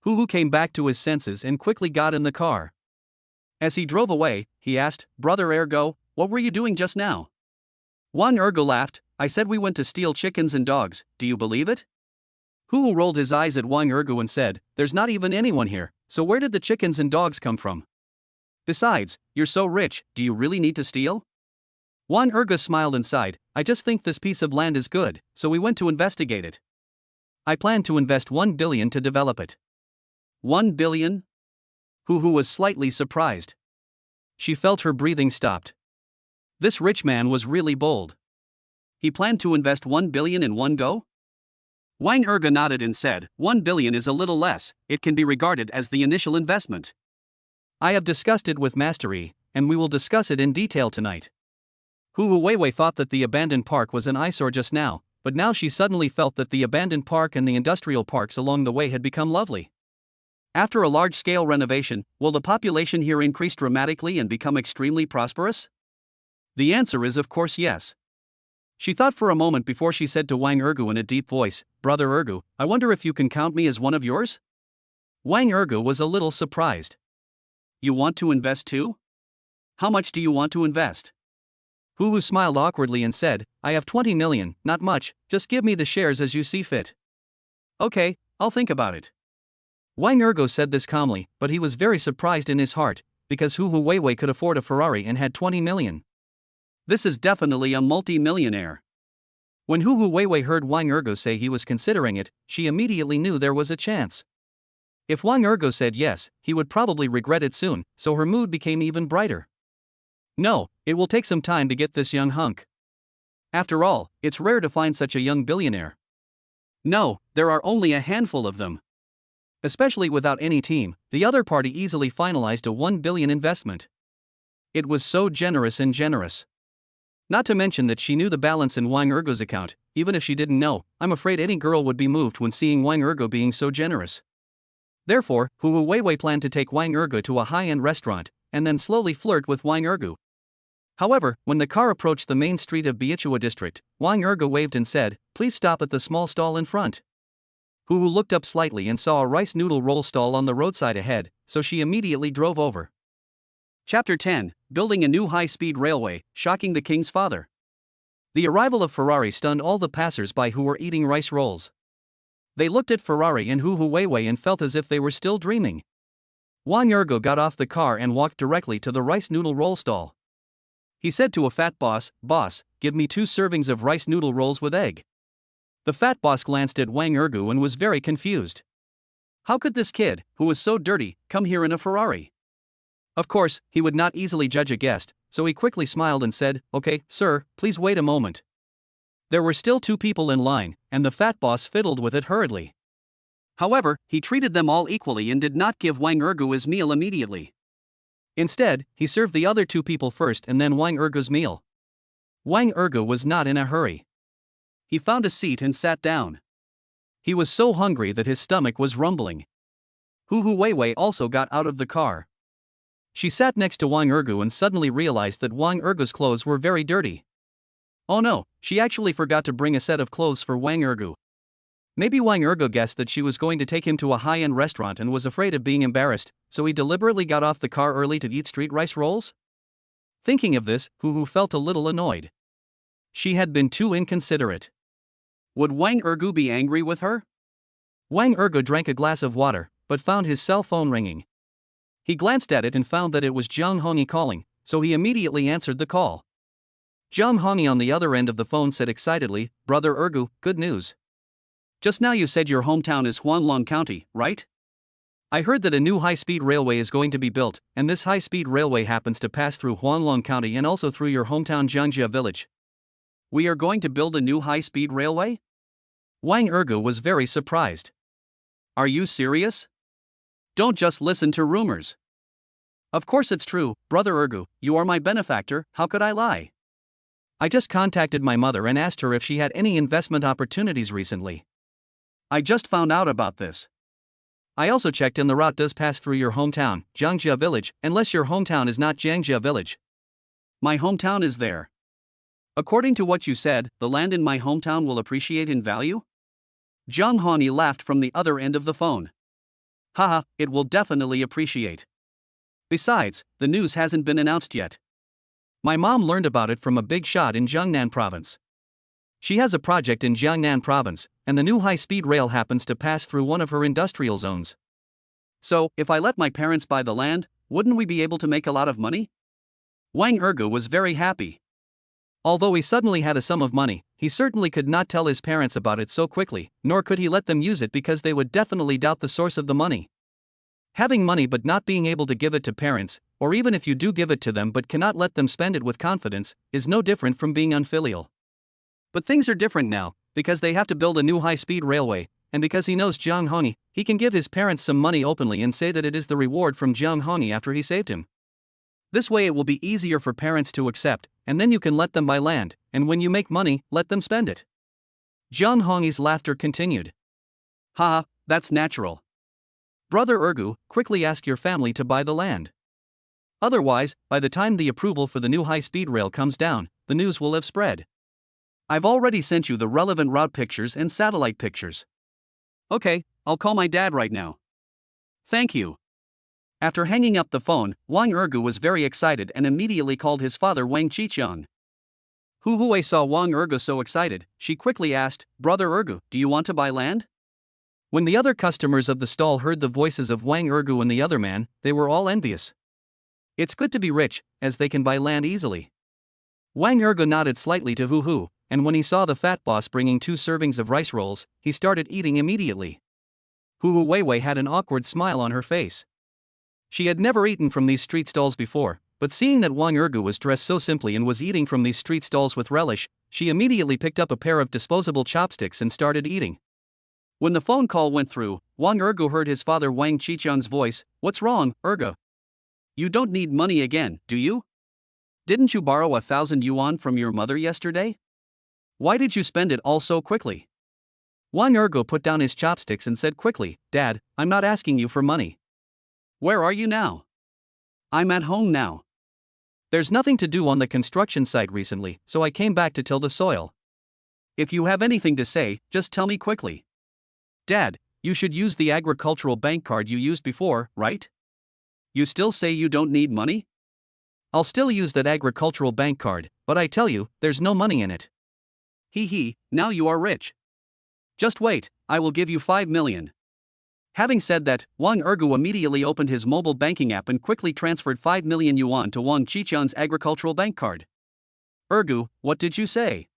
Hu came back to his senses and quickly got in the car. As he drove away, he asked, Brother Ergu, what were you doing just now? Wang Ergu laughed, I said we went to steal chickens and dogs, do you believe it? Hu rolled his eyes at Wang Ergu and said, there's not even anyone here, so where did the chickens and dogs come from? Besides, you're so rich, do you really need to steal? Wang Ergu smiled and sighed, I just think this piece of land is good, so we went to investigate it. I plan to invest 1 billion to develop it. 1 billion? Hu was slightly surprised. She felt her breathing stopped. This rich man was really bold. He planned to invest 1 billion in one go? Wang Erga nodded and said, 1 billion is a little less, it can be regarded as the initial investment. I have discussed it with Master Yi, and we will discuss it in detail tonight. Hu Weiwei thought that the abandoned park was an eyesore just now, but now she suddenly felt that the abandoned park and the industrial parks along the way had become lovely. After a large-scale renovation, will the population here increase dramatically and become extremely prosperous? The answer is of course yes. She thought for a moment before she said to Wang Ergu in a deep voice, Brother Ergu, I wonder if you can count me as one of yours? Wang Ergu was a little surprised. You want to invest too? How much do you want to invest? Hu smiled awkwardly and said, I have 20 million, not much, just give me the shares as you see fit. Okay, I'll think about it. Wang Ergo said this calmly, but he was very surprised in his heart, because Hu Weiwei could afford a Ferrari and had 20 million. This is definitely a multi-millionaire. When Hu Weiwei heard Wang Ergo say he was considering it, she immediately knew there was a chance. If Wang Ergo said yes, he would probably regret it soon, so her mood became even brighter. No, it will take some time to get this young hunk. After all, it's rare to find such a young billionaire. No, there are only a handful of them. Especially without any team, the other party easily finalized a 1 billion investment. It was so generous and generous. Not to mention that she knew the balance in Wang Ergo's account, even if she didn't know, I'm afraid any girl would be moved when seeing Wang Ergo being so generous. Therefore, Hu Weiwei planned to take Wang Ergo to a high-end restaurant, and then slowly flirt with Wang Ergo. However, when the car approached the main street of Biichua district, Wang Ergo waved and said, please stop at the small stall in front. Hu looked up slightly and saw a rice noodle roll stall on the roadside ahead, so she immediately drove over. Chapter 10, Building a New High-Speed Railway, Shocking the King's Father. The arrival of Ferrari stunned all the passers-by who were eating rice rolls. They looked at Ferrari and Hu Weiwei and felt as if they were still dreaming. Wang Ergo got off the car and walked directly to the rice noodle roll stall. He said to a fat boss, Boss, give me 2 servings of rice noodle rolls with egg. The fat boss glanced at Wang Ergu and was very confused. How could this kid, who was so dirty, come here in a Ferrari? Of course, he would not easily judge a guest, so he quickly smiled and said, Okay, sir, please wait a moment. There were still 2 people in line, and the fat boss fiddled with it hurriedly. However, he treated them all equally and did not give Wang Ergu his meal immediately. Instead, he served the other 2 people first and then Wang Ergu's meal. Wang Ergu was not in a hurry. He found a seat and sat down. He was so hungry that his stomach was rumbling. Hu Weiwei also got out of the car. She sat next to Wang Ergu and suddenly realized that Wang Ergu's clothes were very dirty. Oh no, she actually forgot to bring a set of clothes for Wang Ergu. Maybe Wang Ergu guessed that she was going to take him to a high-end restaurant and was afraid of being embarrassed, so he deliberately got off the car early to eat street rice rolls? Thinking of this, Hu felt a little annoyed. She had been too inconsiderate. Would Wang Ergu be angry with her? Wang Ergu drank a glass of water, but found his cell phone ringing. He glanced at it and found that it was Zhang Hongyi calling, so he immediately answered the call. Zhang Hongyi on the other end of the phone said excitedly, Brother Ergu, good news. Just now you said your hometown is Huanglong County, right? I heard that a new high-speed railway is going to be built, and this high-speed railway happens to pass through Huanglong County and also through your hometown Jiangjia village. We are going to build a new high-speed railway? Wang Ergu was very surprised. Are you serious? Don't just listen to rumors. Of course it's true, Brother Ergu, you are my benefactor, how could I lie? I just contacted my mother and asked her if she had any investment opportunities recently. I just found out about this. I also checked and the route does pass through your hometown, Jiangjia village, unless your hometown is not Jiangjia village. My hometown is there. According to what you said, the land in my hometown will appreciate in value? Zhang Hongyi laughed from the other end of the phone. Haha, it will definitely appreciate. Besides, the news hasn't been announced yet. My mom learned about it from a big shot in Jiangnan province. She has a project in Jiangnan province, and the new high-speed rail happens to pass through one of her industrial zones. So, if I let my parents buy the land, wouldn't we be able to make a lot of money? Wang Ergu was very happy. Although he suddenly had a sum of money, he certainly could not tell his parents about it so quickly, nor could he let them use it because they would definitely doubt the source of the money. Having money but not being able to give it to parents, or even if you do give it to them but cannot let them spend it with confidence, is no different from being unfilial. But things are different now, because they have to build a new high-speed railway, and because he knows Jiang Hongyi, he can give his parents some money openly and say that it is the reward from Jiang Hongyi after he saved him. This way it will be easier for parents to accept, and then you can let them buy land, and when you make money, let them spend it. Jiang Hongyi's laughter continued. Haha, that's natural. Brother Ergu, quickly ask your family to buy the land. Otherwise, by the time the approval for the new high-speed rail comes down, the news will have spread. I've already sent you the relevant route pictures and satellite pictures. Okay, I'll call my dad right now. Thank you. After hanging up the phone, Wang Ergu was very excited and immediately called his father Wang Qiqiang. Hu Hui saw Wang Ergu so excited, she quickly asked, Brother Ergu, do you want to buy land? When the other customers of the stall heard the voices of Wang Ergu and the other man, they were all envious. It's good to be rich, as they can buy land easily. Wang Ergu nodded slightly to Hu Hu, and when he saw the fat boss bringing 2 servings of rice rolls, he started eating immediately. Hu Hu Weiwei had an awkward smile on her face. She had never eaten from these street stalls before, but seeing that Wang Ergu was dressed so simply and was eating from these street stalls with relish, she immediately picked up a pair of disposable chopsticks and started eating. When the phone call went through, Wang Ergu heard his father Wang Qiqiang's voice. What's wrong, Ergu? You don't need money again, do you? Didn't you borrow 1,000 yuan from your mother yesterday? Why did you spend it all so quickly? Wang Ergu put down his chopsticks and said quickly, Dad, I'm not asking you for money. Where are you now? I'm at home now. There's nothing to do on the construction site recently, so I came back to till the soil. If you have anything to say, just tell me quickly. Dad, you should use the agricultural bank card you used before, right? You still say you don't need money? I'll still use that agricultural bank card, but I tell you, there's no money in it. Hee, now you are rich. Just wait, I will give you 5 million. Having said that, Wang Ergu immediately opened his mobile banking app and quickly transferred 5 million yuan to Wang Qiqiang's agricultural bank card. Ergu, what did you say?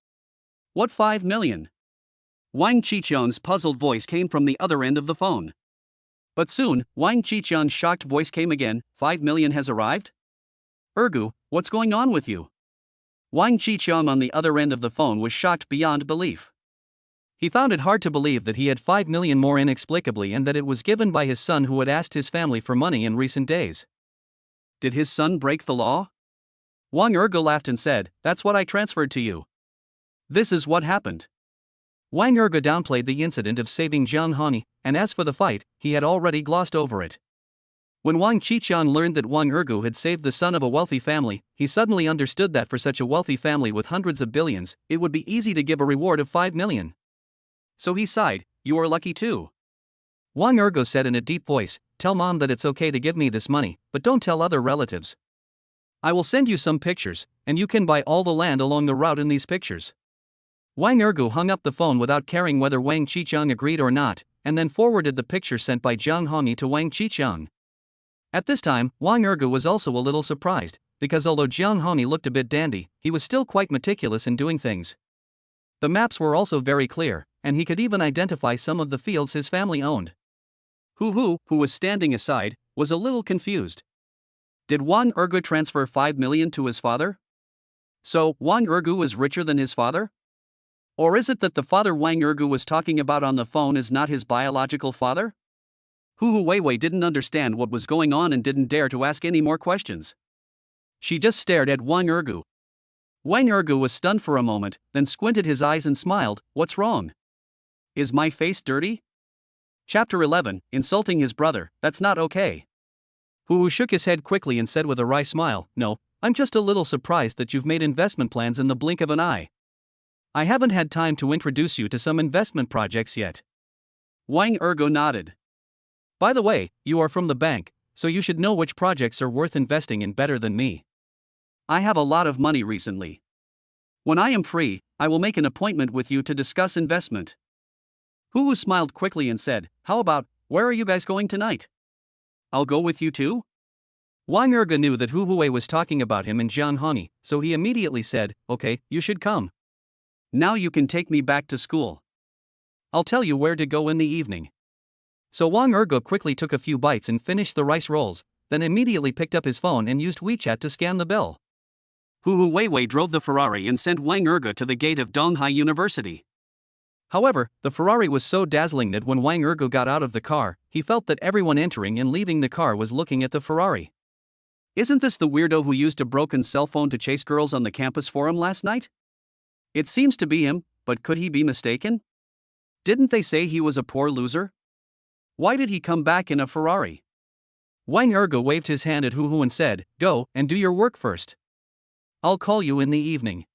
What 5 million? Wang Qiqiang's puzzled voice came from the other end of the phone. But soon, Wang Qiqiang's shocked voice came again, 5 million has arrived? Ergu, what's going on with you? Wang Qiqiang on the other end of the phone was shocked beyond belief. He found it hard to believe that he had 5 million more inexplicably and that it was given by his son who had asked his family for money in recent days. Did his son break the law? Wang Ergu laughed and said, That's what I transferred to you. This is what happened. Wang Ergu downplayed the incident of saving Jiang Hongyi, and as for the fight, he had already glossed over it. When Wang Qiqiang learned that Wang Ergu had saved the son of a wealthy family, he suddenly understood that for such a wealthy family with hundreds of billions, it would be easy to give a reward of 5 million. So he sighed, You are lucky too. Wang Ergu said in a deep voice, Tell mom that it's okay to give me this money, but don't tell other relatives. I will send you some pictures, and you can buy all the land along the route in these pictures. Wang Ergu hung up the phone without caring whether Wang Qiqiang agreed or not, and then forwarded the picture sent by Jiang Hongyi to Wang Qiqiang. At this time, Wang Ergu was also a little surprised, because although Jiang Hongyi looked a bit dandy, he was still quite meticulous in doing things. The maps were also very clear, and he could even identify some of the fields his family owned. Hu Hu, who was standing aside, was a little confused. Did Wang Ergu transfer 5 million to his father? So, Wang Ergu was richer than his father? Or is it that the father Wang Ergu was talking about on the phone is not his biological father? Hu Hu Weiwei didn't understand what was going on and didn't dare to ask any more questions. She just stared at Wang Ergu. Wang Ergu was stunned for a moment, then squinted his eyes and smiled, What's wrong? Is my face dirty? Chapter 11, Insulting his brother, That's not okay. Hu Hu shook his head quickly and said with a wry smile, No, I'm just a little surprised that you've made investment plans in the blink of an eye. I haven't had time to introduce you to some investment projects yet. Wang Ergu nodded. By the way, you are from the bank, so you should know which projects are worth investing in better than me. I have a lot of money recently. When I am free, I will make an appointment with you to discuss investment. Hu Hu smiled quickly and said, How about, where are you guys going tonight? I'll go with you too? Wang Ergu knew that Hu Hui was talking about him and Jiang Hongyi, so he immediately said, Okay, you should come. Now you can take me back to school. I'll tell you where to go in the evening. So Wang Ergu quickly took a few bites and finished the rice rolls, then immediately picked up his phone and used WeChat to scan the bill. Hu Hu Weiwei drove the Ferrari and sent Wang Ergu to the gate of Donghai University. However, the Ferrari was so dazzling that when Wang Ergo got out of the car, he felt that everyone entering and leaving the car was looking at the Ferrari. Isn't this the weirdo who used a broken cell phone to chase girls on the campus forum last night? It seems to be him, but could he be mistaken? Didn't they say he was a poor loser? Why did he come back in a Ferrari? Wang Ergo waved his hand at Hu and said, "Go and do your work first. I'll call you in the evening."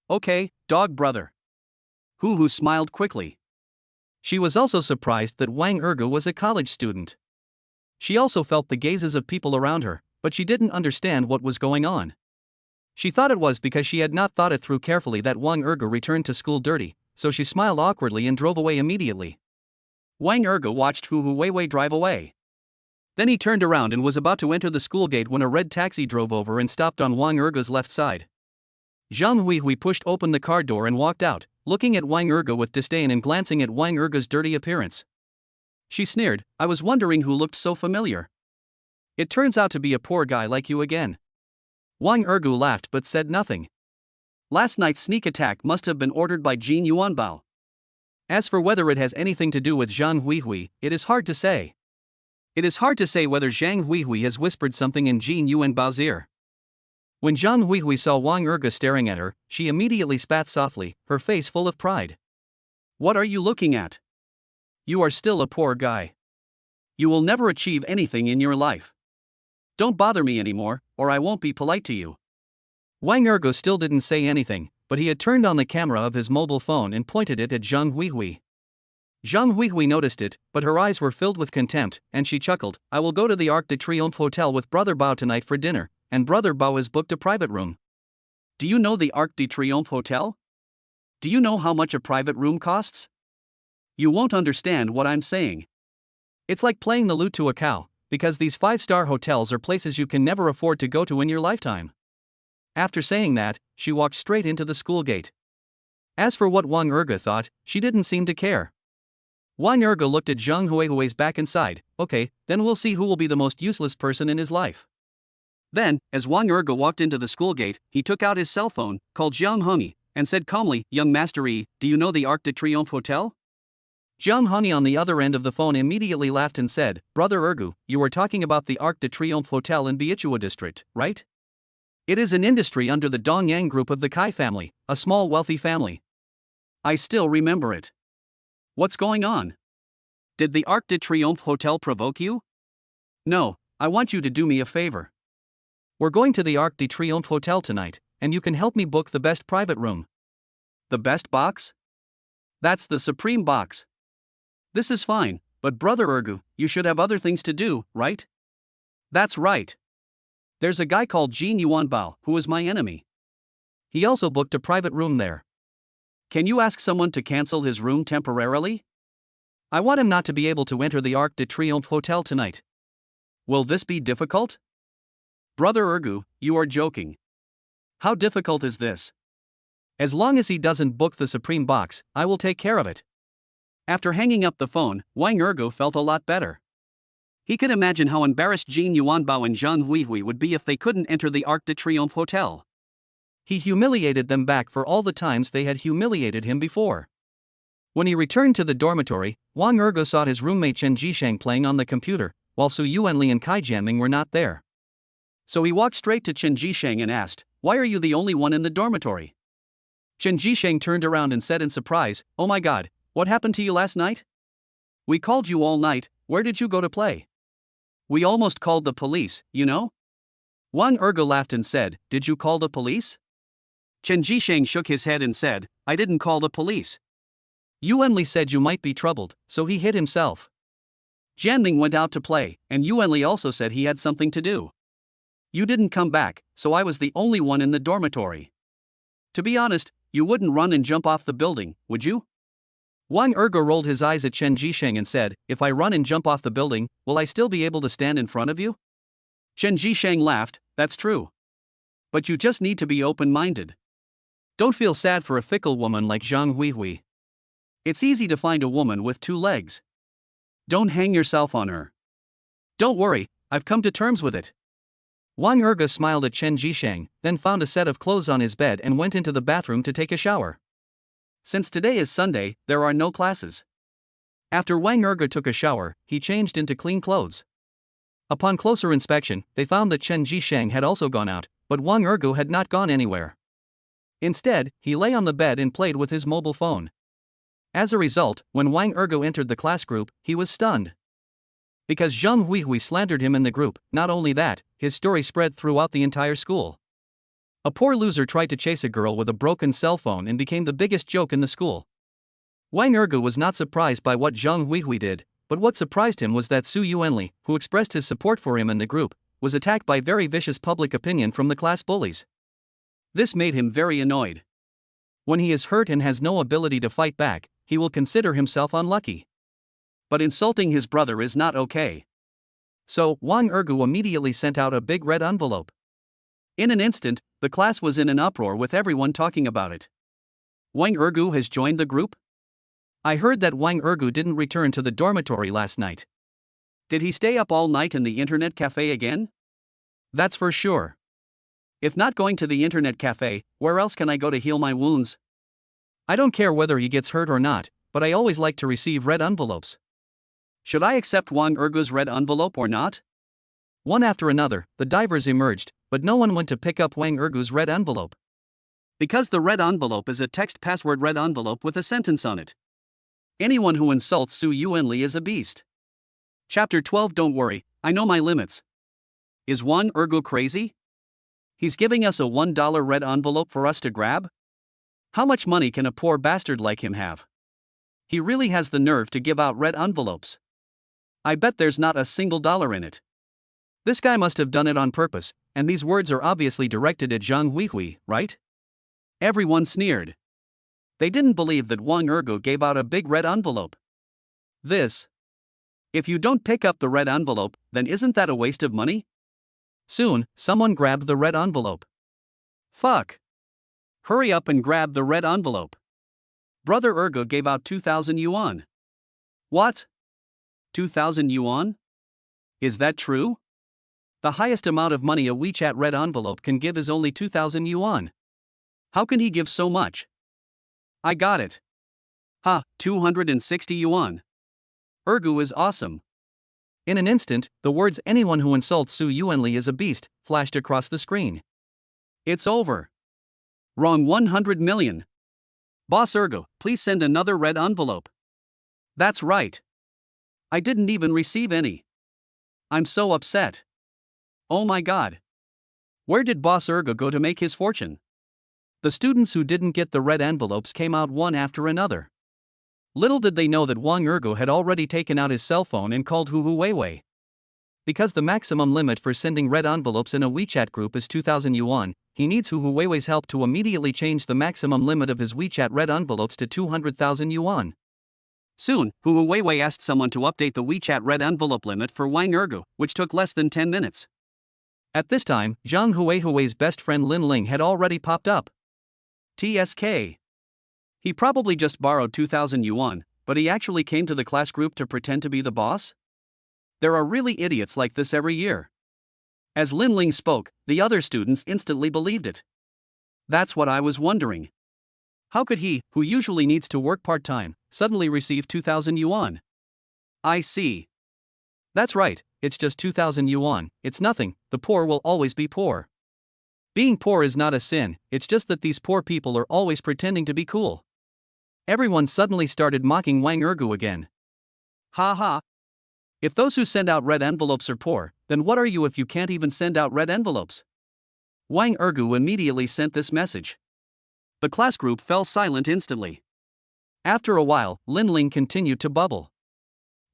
"Okay, dog brother." Hu smiled quickly. She was also surprised that Wang Ergo was a college student. She also felt the gazes of people around her, but she didn't understand what was going on. She thought it was because she had not thought it through carefully that Wang Ergo returned to school dirty, so she smiled awkwardly and drove away immediately. Wang Ergo watched Hu Wei drive away. Then he turned around and was about to enter the school gate when a red taxi drove over and stopped on Wang Ergo's left side. Zhang Hui pushed open the car door and walked out, looking at Wang Ergo with disdain and glancing at Wang Ergo's dirty appearance. She sneered, "I was wondering who looked so familiar. It turns out to be a poor guy like you again." Wang Ergo laughed but said nothing. Last night's sneak attack must have been ordered by Jin Yuanbao. As for whether it has anything to do with Zhang Hui, it is hard to say. It is hard to say whether Zhang Hui has whispered something in Jin Yuanbao's ear. When Zhang Hui saw Wang Ergo staring at her, she immediately spat softly, her face full of pride. "What are you looking at? You are still a poor guy. You will never achieve anything in your life. Don't bother me anymore, or I won't be polite to you." Wang Ergo still didn't say anything, but he had turned on the camera of his mobile phone and pointed it at Zhang Hui. Zhang Hui noticed it, but her eyes were filled with contempt, and she chuckled, "I will go to the Arc de Triomphe Hotel with Brother Bao tonight for dinner, and Brother Bao has booked a private room." "Do you know the Arc de Triomphe Hotel? Do you know how much a private room costs? You won't understand what I'm saying. It's like playing the lute to a cow, because these 5-star hotels are places you can never afford to go to in your lifetime." After saying that, she walked straight into the school gate. As for what Wang Ergo thought, she didn't seem to care. Wang Ergo looked at Zhang Hui's back and sighed, "Okay, then we'll see who will be the most useless person in his life." Then, as Wang Ergo walked into the school gate, he took out his cell phone, called Zhang Hongyi, and said calmly, "Young Master Yi, do you know the Arc de Triomphe Hotel?" Zhang Hongyi on the other end of the phone immediately laughed and said, "Brother Ergo, you are talking about the Arc de Triomphe Hotel in Biichua district, right? It is an industry under the Dongyang group of the Kai family, a small wealthy family. I still remember it. What's going on? Did the Arc de Triomphe Hotel provoke you? No, I want you to do me a favor. We're going to the Arc de Triomphe Hotel tonight, and you can help me book the best private room." "The best box?" "That's the supreme box." "This is fine, but Brother Ergo, you should have other things to do, right?" "That's right. There's a guy called Jin Yuanbao, who is my enemy. He also booked a private room there. Can you ask someone to cancel his room temporarily? I want him not to be able to enter the Arc de Triomphe Hotel tonight." "Will this be difficult?" "Brother Ergo, you are joking. How difficult is this? As long as he doesn't book the supreme box, I will take care of it." After hanging up the phone, Wang Ergo felt a lot better. He could imagine how embarrassed Jin Yuanbao and Zhang Hui would be if they couldn't enter the Arc de Triomphe Hotel. He humiliated them back for all the times they had humiliated him before. When he returned to the dormitory, Wang Ergo saw his roommate Chen Jisheng playing on the computer, while Su Yuanli and Kai Jianming were not there. So he walked straight to Chen Jisheng and asked, "Why are you the only one in the dormitory?" Chen Jisheng turned around and said in surprise, "Oh my god, what happened to you last night? We called you all night, where did you go to play? We almost called the police, you know?" Wang Ergo laughed and said, "Did you call the police?" Chen Jisheng shook his head and said, "I didn't call the police. Yuanli said you might be troubled, so he hid himself. Jianming went out to play, and Yuanli also said he had something to do. You didn't come back, so I was the only one in the dormitory. To be honest, you wouldn't run and jump off the building, would you?" Wang Ergo rolled his eyes at Chen Jisheng and said, "If I run and jump off the building, will I still be able to stand in front of you?" Chen Jisheng laughed, "That's true. But you just need to be open-minded. Don't feel sad for a fickle woman like Zhang Hui. It's easy to find a woman with 2 legs. Don't hang yourself on her. Don't worry, I've come to terms with it." Wang Ergo smiled at Chen Jisheng, then found a set of clothes on his bed and went into the bathroom to take a shower. Since today is Sunday, there are no classes. After Wang Ergu took a shower, he changed into clean clothes. Upon closer inspection, they found that Chen Jisheng had also gone out, but Wang Ergu had not gone anywhere. Instead, he lay on the bed and played with his mobile phone. As a result, when Wang Ergu entered the class group, he was stunned. Because Zhang Huihui slandered him in the group, not only that, his story spread throughout the entire school. A poor loser tried to chase a girl with a broken cell phone and became the biggest joke in the school. Wang Ergu was not surprised by what Zhang Huihui did, but what surprised him was that Su Yuanli, who expressed his support for him in the group, was attacked by very vicious public opinion from the class bullies. This made him very annoyed. When he is hurt and has no ability to fight back, he will consider himself unlucky. But insulting his brother is not okay. So, Wang Ergu immediately sent out a big red envelope. In an instant, the class was in an uproar with everyone talking about it. Wang Ergu has joined the group? I heard that Wang Ergu didn't return to the dormitory last night. Did he stay up all night in the internet cafe again? That's for sure. If not going to the internet cafe, where else can I go to heal my wounds? I don't care whether he gets hurt or not, but I always like to receive red envelopes. Should I accept Wang Ergu's red envelope or not? One after another, the divers emerged, but no one went to pick up Wang Ergu's red envelope. Because the red envelope is a text password red envelope with a sentence on it. Anyone who insults Su Yuanli is a beast. Chapter 12. Don't worry, I know my limits. Is Wang Ergu crazy? He's giving us a $1 red envelope for us to grab? How much money can a poor bastard like him have? He really has the nerve to give out red envelopes. I bet there's not a single dollar in it. This guy must have done it on purpose, and these words are obviously directed at Zhang Huihui, right? Everyone sneered. They didn't believe that Wang Ergu gave out a big red envelope. If you don't pick up the red envelope, then isn't that a waste of money? Soon, someone grabbed the red envelope. Fuck. Hurry up and grab the red envelope. Brother Ergu gave out 2,000 yuan. What? 2,000 yuan? Is that true? The highest amount of money a WeChat red envelope can give is only 2,000 yuan. How can he give so much? I got it. 260 yuan. Ergu is awesome. In an instant, the words "anyone who insults Su Yuanli is a beast" flashed across the screen. It's over. Wrong 100 million. Boss Ergu, please send another red envelope. That's right. I didn't even receive any. I'm so upset. Oh my god. Where did Boss Ergu go to make his fortune? The students who didn't get the red envelopes came out one after another. Little did they know that Wang Ergu had already taken out his cell phone and called Hu Weiwei. Because the maximum limit for sending red envelopes in a WeChat group is 2,000 yuan, he needs Hu Weiwei's help to immediately change the maximum limit of his WeChat red envelopes to 200,000 yuan. Soon, Hu Weiwei asked someone to update the WeChat red envelope limit for Wang Ergu, which took less than 10 minutes. At this time, Zhang Huihui's best friend Lin Ling had already popped up. TSK. He probably just borrowed 2,000 yuan, but he actually came to the class group to pretend to be the boss? There are really idiots like this every year. As Lin Ling spoke, the other students instantly believed it. That's what I was wondering. How could he, who usually needs to work part-time, suddenly receive 2,000 yuan? I see. That's right, it's just 2,000 yuan, it's nothing, the poor will always be poor. Being poor is not a sin, it's just that these poor people are always pretending to be cool. Everyone suddenly started mocking Wang Ergu again. Ha ha. If those who send out red envelopes are poor, then what are you if you can't even send out red envelopes? Wang Ergu immediately sent this message. The class group fell silent instantly. After a while, Lin Ling continued to bubble.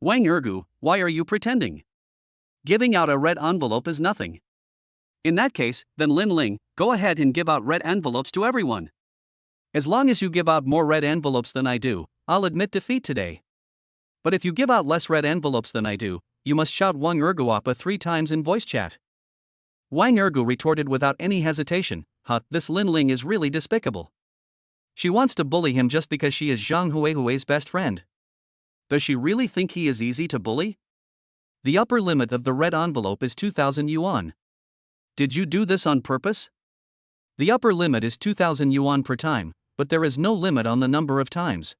Wang Ergu, why are you pretending? Giving out a red envelope is nothing. In that case, then Lin Ling, go ahead and give out red envelopes to everyone. As long as you give out more red envelopes than I do, I'll admit defeat today. But if you give out less red envelopes than I do, you must shout Wang Ergu Appa 3 times in voice chat. Wang Ergu retorted without any hesitation, this Lin Ling is really despicable. She wants to bully him just because she is Zhang Huihui's best friend. Does she really think he is easy to bully? The upper limit of the red envelope is 2,000 yuan. Did you do this on purpose? The upper limit is 2,000 yuan per time, but there is no limit on the number of times.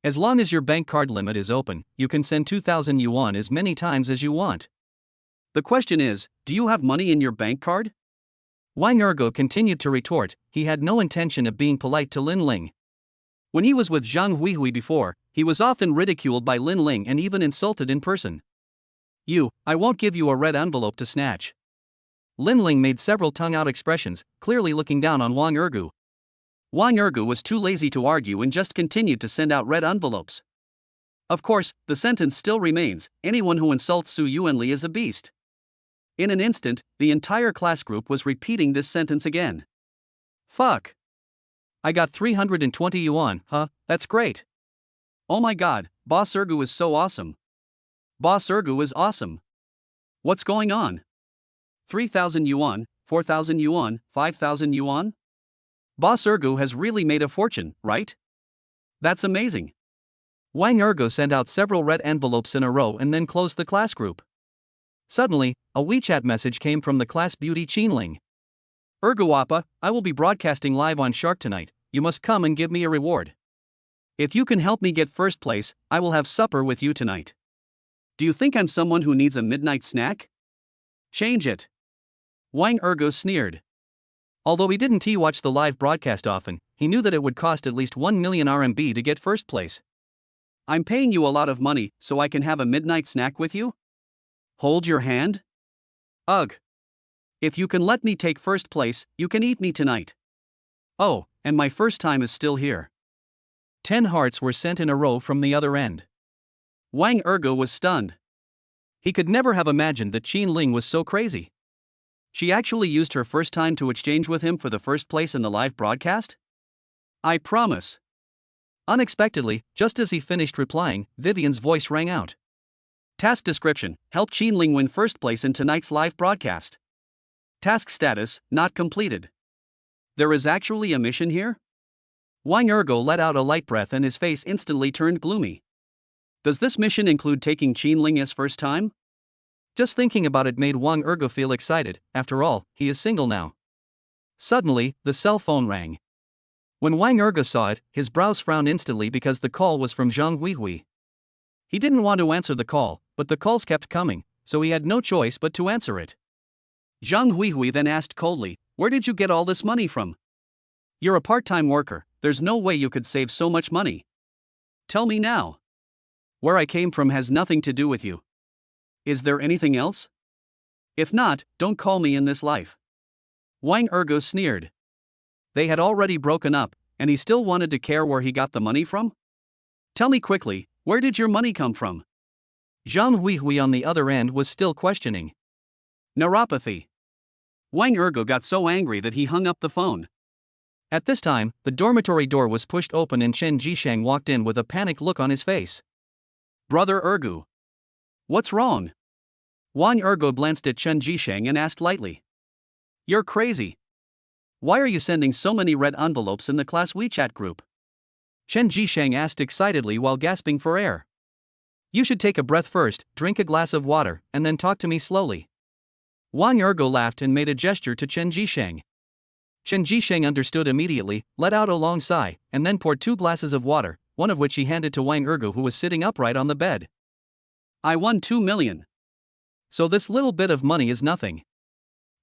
As long as your bank card limit is open, you can send 2,000 yuan as many times as you want. The question is, do you have money in your bank card? Wang Ergo continued to retort. He had no intention of being polite to Lin Ling. When he was with Zhang Huihui before, he was often ridiculed by Lin Ling and even insulted in person. I won't give you a red envelope to snatch. Lin Ling made several tongue-out expressions, clearly looking down on Wang Ergo. Wang Ergo was too lazy to argue and just continued to send out red envelopes. Of course, the sentence still remains, anyone who insults Su Yuanli is a beast. In an instant, the entire class group was repeating this sentence again. Fuck. I got 320 yuan, huh? That's great. Oh my god, Boss Ergo is so awesome. Boss Ergo is awesome. What's going on? 3,000 yuan, 4,000 yuan, 5,000 yuan? Boss Ergo has really made a fortune, right? That's amazing. Wang Ergo sent out several red envelopes in a row and then closed the class group. Suddenly, a WeChat message came from the class beauty Qinling. Ergo Appa, I will be broadcasting live on Shark tonight, you must come and give me a reward. If you can help me get first place, I will have supper with you tonight. Do you think I'm someone who needs a midnight snack? Change it. Wang Ergo sneered. Although he didn't watch the live broadcast often, he knew that it would cost at least 1 million RMB to get first place. I'm paying you a lot of money so I can have a midnight snack with you? Hold your hand? Ugh. If you can let me take first place, you can eat me tonight. Oh, and my first time is still here. 10 hearts were sent in a row from the other end. Wang Ergo was stunned. He could never have imagined that Qinling was so crazy. She actually used her first time to exchange with him for the first place in the live broadcast? I promise. Unexpectedly, just as he finished replying, Vivian's voice rang out. Task description: help Qinling win first place in tonight's live broadcast. Task status: not completed. There is actually a mission here? Wang Ergo let out a light breath and his face instantly turned gloomy. Does this mission include taking Qinling as first time? Just thinking about it made Wang Ergo feel excited. After all, he is single now. Suddenly, the cell phone rang. When Wang Ergo saw it, his brows frowned instantly because the call was from Zhang Huihui. He didn't want to answer the call, but the calls kept coming, so he had no choice but to answer it. Zhang Huihui then asked coldly, "Where did you get all this money from? You're a part-time worker, there's no way you could save so much money. Tell me now. Where I came from has nothing to do with you. Is there anything else? If not, don't call me in this life." Wang Ergo sneered. They had already broken up, and he still wanted to care where he got the money from? Tell me quickly, where did your money come from? Zhang Huihui on the other end was still questioning. Neuropathy. Wang Ergo got so angry that he hung up the phone. At this time, the dormitory door was pushed open and Chen Jishang walked in with a panicked look on his face. Brother Ergo. What's wrong? Wang Ergo glanced at Chen Jishang and asked lightly. You're crazy. Why are you sending so many red envelopes in the class WeChat group? Chen Jishang asked excitedly while gasping for air. You should take a breath first, drink a glass of water, and then talk to me slowly. Wang Ergo laughed and made a gesture to Chen Jishang. Chen Jishang understood immediately, let out a long sigh, and then poured 2 glasses of water, one of which he handed to Wang Ergo who was sitting upright on the bed. I won 2 million. So this little bit of money is nothing.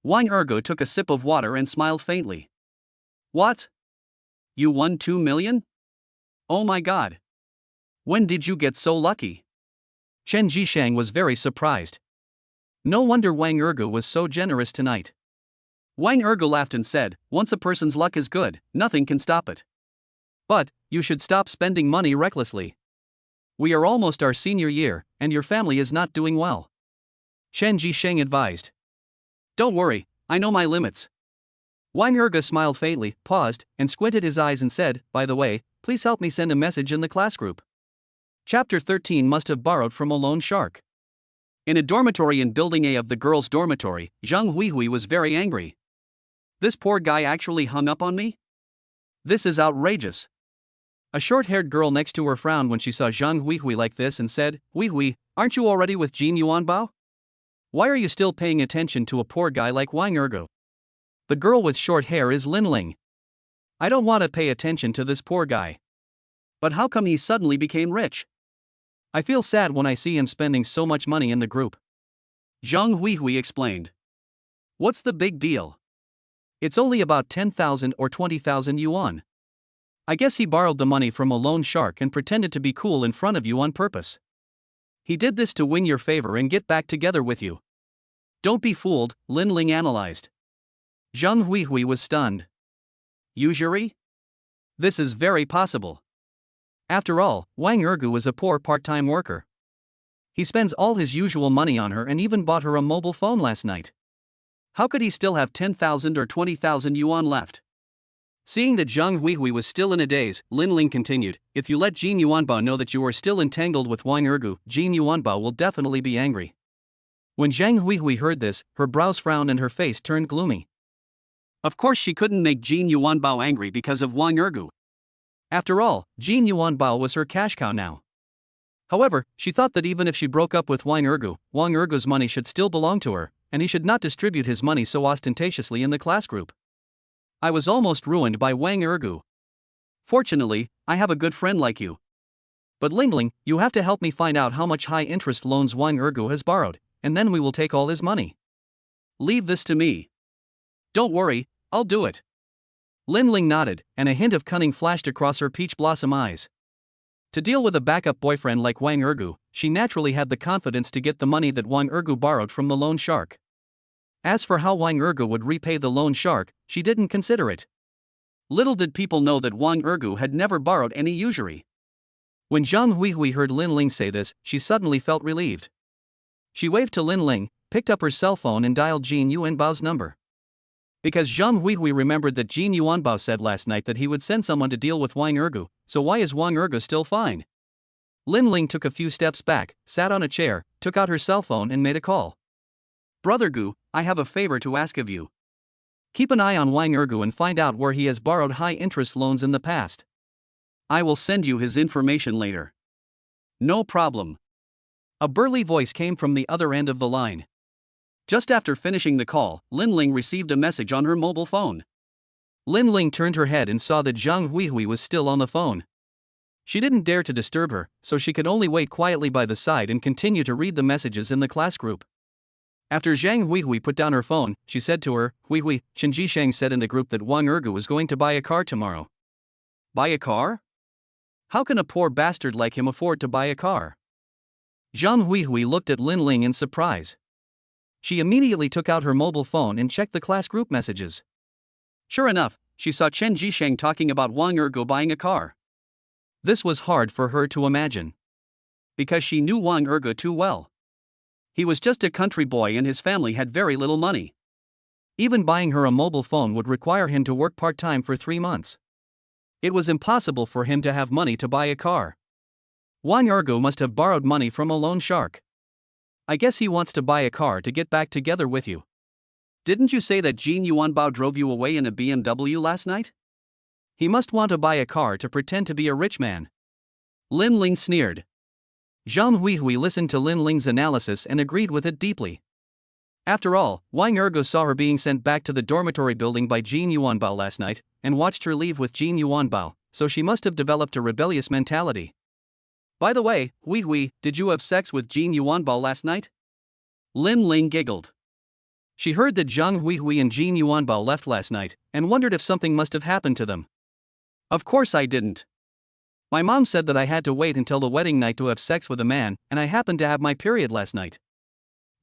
Wang Ergo took a sip of water and smiled faintly. What? You won 2 million? Oh my god. When did you get so lucky? Chen Jishang was very surprised. No wonder Wang Ergo was so generous tonight. Wang Ergo laughed and said, once a person's luck is good, nothing can stop it. But, you should stop spending money recklessly. We are almost our senior year, and your family is not doing well. Chen Jishang advised. Don't worry, I know my limits. Wang Ergo smiled faintly, paused, and squinted his eyes and said, by the way, please help me send a message in the class group. Chapter 13 must have borrowed from a lone shark. In a dormitory in Building A of the girls' dormitory, Zhang Huihui was very angry. This poor guy actually hung up on me? This is outrageous. A short-haired girl next to her frowned when she saw Zhang Huihui like this and said, Huihui, aren't you already with Jin Yuanbao? Why are you still paying attention to a poor guy like Wang Ergo? The girl with short hair is Lin Ling. I don't want to pay attention to this poor guy. But how come he suddenly became rich? I feel sad when I see him spending so much money in the group. Zhang Huihui explained. What's the big deal? It's only about 10,000 or 20,000 yuan. I guess he borrowed the money from a loan shark and pretended to be cool in front of you on purpose. He did this to win your favor and get back together with you. Don't be fooled, Lin Ling analyzed. Zhang Huihui was stunned. Usury? This is very possible. After all, Wang Ergu is a poor part-time worker. He spends all his usual money on her and even bought her a mobile phone last night. How could he still have 10,000 or 20,000 yuan left? Seeing that Zhang Huihui was still in a daze, Lin Ling continued, if you let Jin Yuanbao know that you are still entangled with Wang Ergu, Jin Yuanbao will definitely be angry. When Zhang Huihui heard this, her brows frowned and her face turned gloomy. Of course she couldn't make Jin Yuanbao angry because of Wang Ergu. After all, Jin Yuanbao was her cash cow now. However, she thought that even if she broke up with Wang Ergu's money should still belong to her, and he should not distribute his money so ostentatiously in the class group. I was almost ruined by Wang Ergu. Fortunately, I have a good friend like you. But Ling, you have to help me find out how much high-interest loans Wang Ergu has borrowed, and then we will take all his money. Leave this to me. Don't worry, I'll do it. Ling nodded, and a hint of cunning flashed across her peach blossom eyes. To deal with a backup boyfriend like Wang Ergu, she naturally had the confidence to get the money that Wang Ergu borrowed from the loan shark. As for how Wang Ergu would repay the loan shark, she didn't consider it. Little did people know that Wang Ergu had never borrowed any usury. When Zhang Huihui heard Lin Ling say this, she suddenly felt relieved. She waved to Lin Ling, picked up her cell phone and dialed Jin Yuanbao's number. Because Zhang Huihui remembered that Jin Yuanbao said last night that he would send someone to deal with Wang Ergu, so why is Wang Ergu still fine? Lin Ling took a few steps back, sat on a chair, took out her cell phone and made a call. Brother Gu, I have a favor to ask of you. Keep an eye on Wang Ergu and find out where he has borrowed high-interest loans in the past. I will send you his information later. No problem. A burly voice came from the other end of the line. Just after finishing the call, Lin Ling received a message on her mobile phone. Lin Ling turned her head and saw that Zhang Huihui was still on the phone. She didn't dare to disturb her, so she could only wait quietly by the side and continue to read the messages in the class group. After Zhang Huihui put down her phone, she said to her, Huihui, Chen Jisheng said in the group that Wang Ergu was going to buy a car tomorrow. Buy a car? How can a poor bastard like him afford to buy a car? Zhang Huihui looked at Lin Ling in surprise. She immediately took out her mobile phone and checked the class group messages. Sure enough, she saw Chen Jisheng talking about Wang Ergu buying a car. This was hard for her to imagine. Because she knew Wang Ergu too well. He was just a country boy and his family had very little money. Even buying her a mobile phone would require him to work part-time for 3 months. It was impossible for him to have money to buy a car. Wang Ergu must have borrowed money from a loan shark. I guess he wants to buy a car to get back together with you. Didn't you say that Jin Yuanbao drove you away in a BMW last night? He must want to buy a car to pretend to be a rich man. Lin Ling sneered. Zhang Huihui listened to Lin Ling's analysis and agreed with it deeply. After all, Wang Ergu saw her being sent back to the dormitory building by Jin Yuanbao last night, and watched her leave with Jin Yuanbao, so she must have developed a rebellious mentality. By the way, Huihui, did you have sex with Jin Yuanbao last night? Lin Ling giggled. She heard that Zhang Huihui and Jin Yuanbao left last night, and wondered if something must have happened to them. Of course I didn't. My mom said that I had to wait until the wedding night to have sex with a man, and I happened to have my period last night.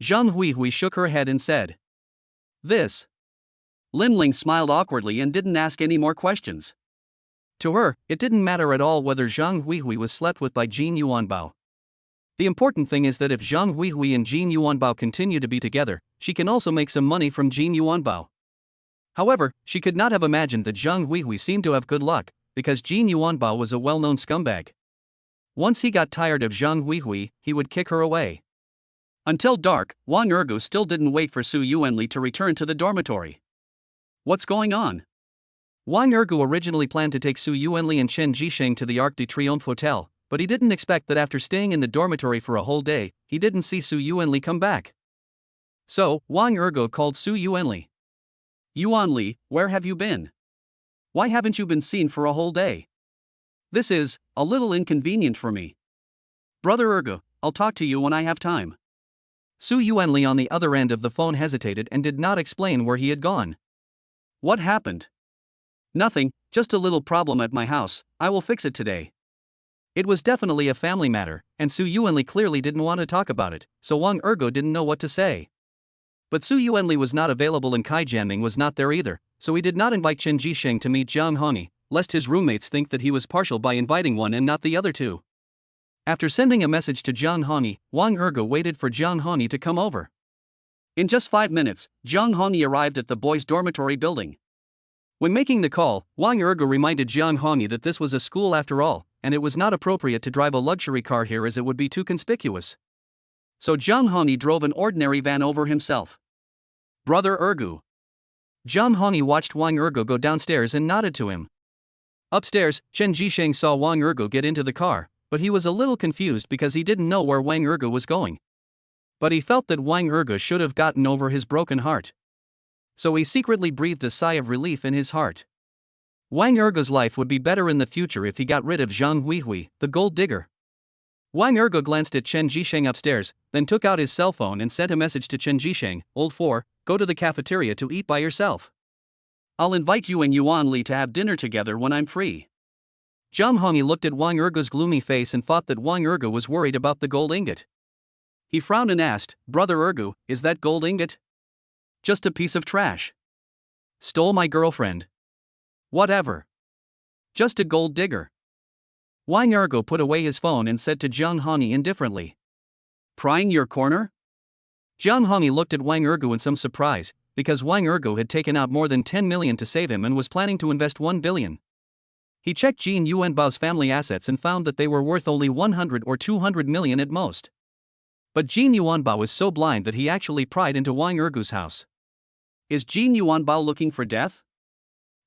Zhang Huihui shook her head and said. This. Lin Ling smiled awkwardly and didn't ask any more questions. To her, it didn't matter at all whether Zhang Huihui was slept with by Jin Yuanbao. The important thing is that if Zhang Huihui and Jin Yuanbao continue to be together, she can also make some money from Jin Yuanbao. However, she could not have imagined that Zhang Huihui seemed to have good luck, because Jin Yuanbao was a well-known scumbag. Once he got tired of Zhang Huihui, he would kick her away. Until dark, Wang Ergu still didn't wait for Su Yuanli to return to the dormitory. What's going on? Wang Ergu originally planned to take Su Yuanli and Chen Jisheng to the Arc de Triomphe Hotel, but he didn't expect that after staying in the dormitory for a whole day, he didn't see Su Yuanli come back. So, Wang Ergu called Su Yuanli. Yuanli, where have you been? Why haven't you been seen for a whole day? This is a little inconvenient for me. Brother Ergo, I'll talk to you when I have time. Su Yuanli on the other end of the phone hesitated and did not explain where he had gone. What happened? Nothing, just a little problem at my house, I will fix it today. It was definitely a family matter, and Su Yuanli clearly didn't want to talk about it, so Wang Ergo didn't know what to say. But Su Yuanli was not available and Kai Jianming was not there either, so he did not invite Chen Jisheng to meet Jiang Hongyi, lest his roommates think that he was partial by inviting one and not the other two. After sending a message to Jiang Hongyi, Wang Ergo waited for Jiang Hongyi to come over. In just 5 minutes, Jiang Hongyi arrived at the boys' dormitory building. When making the call, Wang Ergo reminded Jiang Hongyi that this was a school after all, and it was not appropriate to drive a luxury car here as it would be too conspicuous. So Jiang Hongyi drove an ordinary van over himself. Brother Ergo. Jiang Hongyi watched Wang Ergo go downstairs and nodded to him. Upstairs, Chen Jisheng saw Wang Ergo get into the car, but he was a little confused because he didn't know where Wang Ergo was going. But he felt that Wang Ergo should have gotten over his broken heart. So he secretly breathed a sigh of relief in his heart. Wang Ergo's life would be better in the future if he got rid of Zhang Huihui, the gold digger. Wang Ergo glanced at Chen Jisheng upstairs, then took out his cell phone and sent a message to Chen Jisheng, Old 4, go to the cafeteria to eat by yourself. I'll invite you and Yuan Li to have dinner together when I'm free. Jiang Hongyi looked at Wang Ergo's gloomy face and thought that Wang Ergo was worried about the gold ingot. He frowned and asked, Brother Ergo, is that gold ingot? Just a piece of trash. Stole my girlfriend. Whatever. Just a gold digger. Wang Ergo put away his phone and said to Jiang Hongyi indifferently. Prying your corner? Jiang Hongyi looked at Wang Ergo in some surprise, because Wang Ergo had taken out more than 10 million to save him and was planning to invest 1 billion. He checked Jin Yuanbao's family assets and found that they were worth only 100 or 200 million at most. But Jin Yuanbao was so blind that he actually pried into Wang Ergo's house. Is Jin Yuanbao looking for death?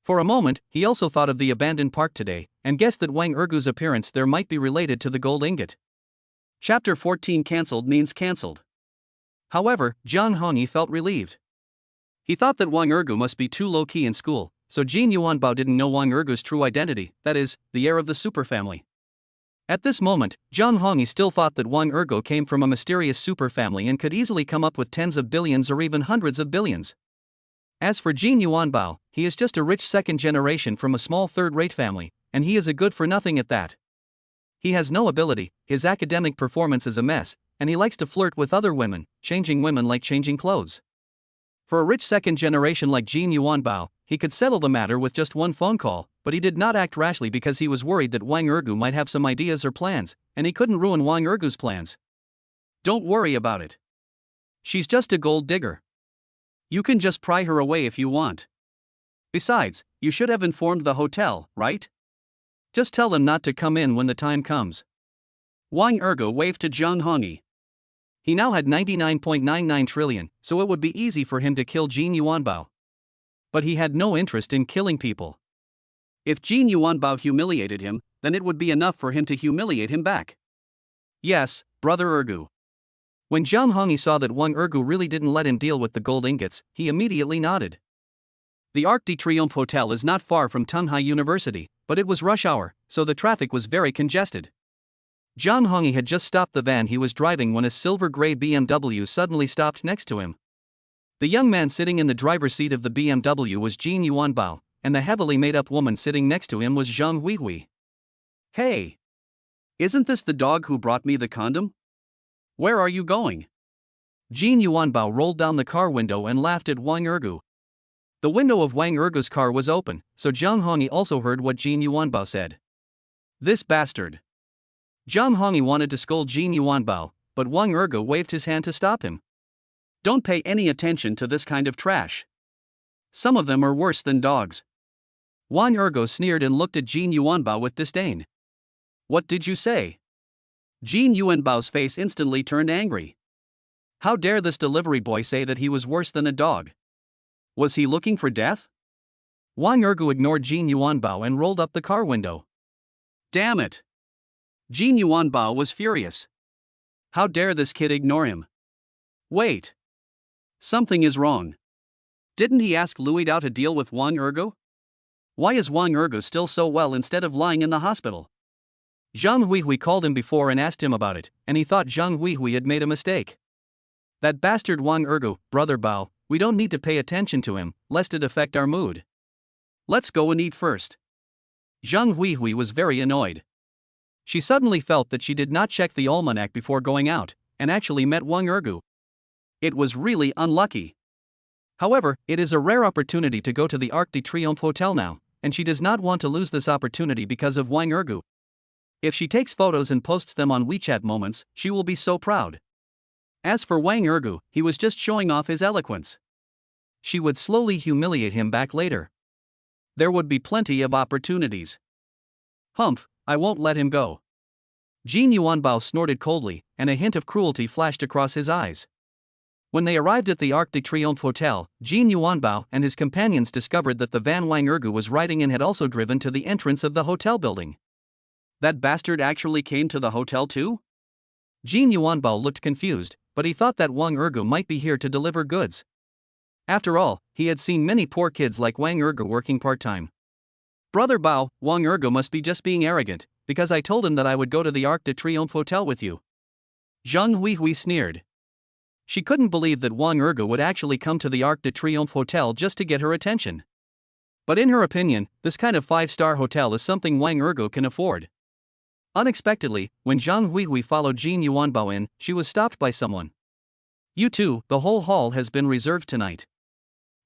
For a moment, he also thought of the abandoned park today, and guessed that Wang Ergo's appearance there might be related to the gold ingot. Chapter 14 cancelled means cancelled. However, Jiang Hongyi felt relieved. He thought that Wang Ergo must be too low-key in school, so Jin Yuanbao didn't know Wang Ergo's true identity, that is, the heir of the superfamily. At this moment, Jiang Hongyi still thought that Wang Ergo came from a mysterious superfamily and could easily come up with tens of billions or even hundreds of billions. As for Jin Yuanbao, he is just a rich second generation from a small third-rate family, and he is a good-for-nothing at that. He has no ability, his academic performance is a mess, and he likes to flirt with other women, changing women like changing clothes. For a rich second generation like Jin Yuanbao, he could settle the matter with just one phone call, but he did not act rashly because he was worried that Wang Ergo might have some ideas or plans, and he couldn't ruin Wang Ergo's plans. Don't worry about it. She's just a gold digger. You can just pry her away if you want. Besides, you should have informed the hotel, right? Just tell them not to come in when the time comes. Wang Ergo waved to Jiang Hongyi. He now had 99.99 trillion, so it would be easy for him to kill Jin Yuanbao. But he had no interest in killing people. If Jin Yuanbao humiliated him, then it would be enough for him to humiliate him back. Yes, Brother Ergo. When Jiang Hongyi saw that Wang Ergo really didn't let him deal with the gold ingots, he immediately nodded. The Arc de Triomphe Hotel is not far from Tunghai University, but it was rush hour, so the traffic was very congested. Jiang Hongyi had just stopped the van he was driving when a silver-gray BMW suddenly stopped next to him. The young man sitting in the driver's seat of the BMW was Jin Yuanbao, and the heavily made-up woman sitting next to him was Zhang Huihui. Hey! Isn't this the dog who brought me the condom? Where are you going? Jin Yuanbao rolled down the car window and laughed at Wang Ergo. The window of Wang Ergo's car was open, so Jiang Hongyi also heard what Jin Yuanbao said. This bastard! Jiang Hongyi wanted to scold Jin Yuanbao, but Wang Ergo waved his hand to stop him. Don't pay any attention to this kind of trash. Some of them are worse than dogs. Wang Ergo sneered and looked at Jin Yuanbao with disdain. What did you say? Jin Yuanbao's face instantly turned angry. How dare this delivery boy say that he was worse than a dog? Was he looking for death? Wang Ergo ignored Jin Yuanbao and rolled up the car window. Damn it! Jin Yuanbao was furious. How dare this kid ignore him? Wait. Something is wrong. Didn't he ask Louis Dao to deal with Wang Ergo? Why is Wang Ergu still so well instead of lying in the hospital? Zhang Huihui called him before and asked him about it, and he thought Zhang Huihui had made a mistake. That bastard Wang Ergu, brother Bao, we don't need to pay attention to him, lest it affect our mood. Let's go and eat first. Zhang Huihui was very annoyed. She suddenly felt that she did not check the almanac before going out, and actually met Wang Ergu. It was really unlucky. However, it is a rare opportunity to go to the Arc de Triomphe Hotel now, and she does not want to lose this opportunity because of Wang Ergu. If she takes photos and posts them on WeChat Moments, she will be so proud. As for Wang Ergu, he was just showing off his eloquence. She would slowly humiliate him back later. There would be plenty of opportunities. Humph, I won't let him go. Jin Yuanbao snorted coldly, and a hint of cruelty flashed across his eyes. When they arrived at the Arc de Triomphe Hotel, Jin Yuanbao and his companions discovered that the van Wang Ergu was riding in had also driven to the entrance of the hotel building. That bastard actually came to the hotel too? Jin Yuanbao looked confused, but he thought that Wang Ergu might be here to deliver goods. After all, he had seen many poor kids like Wang Ergu working part-time. Brother Bao, Wang Ergu must be just being arrogant, because I told him that I would go to the Arc de Triomphe Hotel with you. Zhang Huihui sneered. She couldn't believe that Wang Ergu would actually come to the Arc de Triomphe Hotel just to get her attention. But in her opinion, this kind of 5-star hotel is something Wang Ergu can afford. Unexpectedly, when Zhang Huihui followed Jin Yuanbao in, she was stopped by someone. You too, the whole hall has been reserved tonight.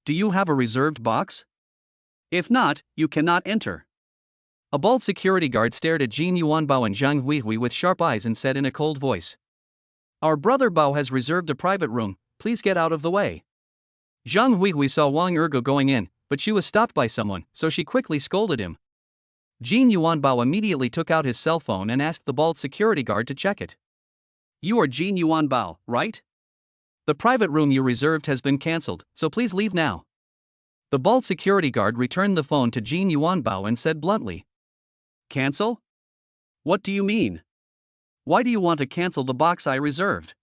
Do you have a reserved box? If not, you cannot enter. A bald security guard stared at Jin Yuanbao and Zhang Huihui with sharp eyes and said in a cold voice. Our brother Bao has reserved a private room, please get out of the way. Zhang Huihui saw Wang Ergu going in, but she was stopped by someone, so she quickly scolded him. Jin Yuanbao immediately took out his cell phone and asked the bald security guard to check it. You are Jin Yuanbao, right? The private room you reserved has been cancelled, so please leave now. The bald security guard returned the phone to Jin Yuanbao and said bluntly. Cancel? What do you mean? Why do you want to cancel the box I reserved?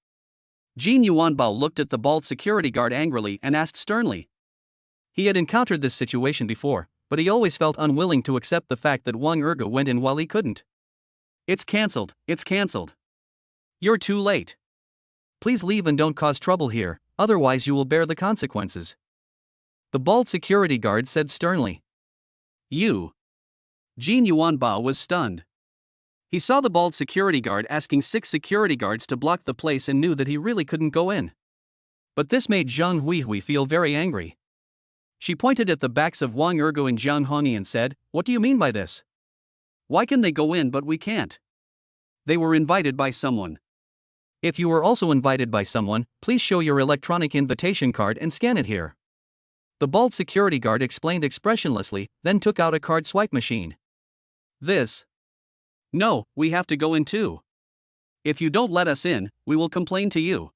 Jin Yuanbao looked at the bald security guard angrily and asked sternly. He had encountered this situation before, but he always felt unwilling to accept the fact that Wang Ergu went in while he couldn't. It's cancelled, it's cancelled. You're too late. Please leave and don't cause trouble here, otherwise you will bear the consequences. The bald security guard said sternly. You. Jin Yuanbao was stunned. He saw the bald security guard asking 6 security guards to block the place and knew that he really couldn't go in. But this made Zhang Huihui feel very angry. She pointed at the backs of Wang Ergu and Zhang Hongyi and said, What do you mean by this? Why can they go in but we can't? They were invited by someone. If you were also invited by someone, please show your electronic invitation card and scan it here. The bald security guard explained expressionlessly, then took out a card swipe machine. This. No, we have to go in too. If you don't let us in, we will complain to you.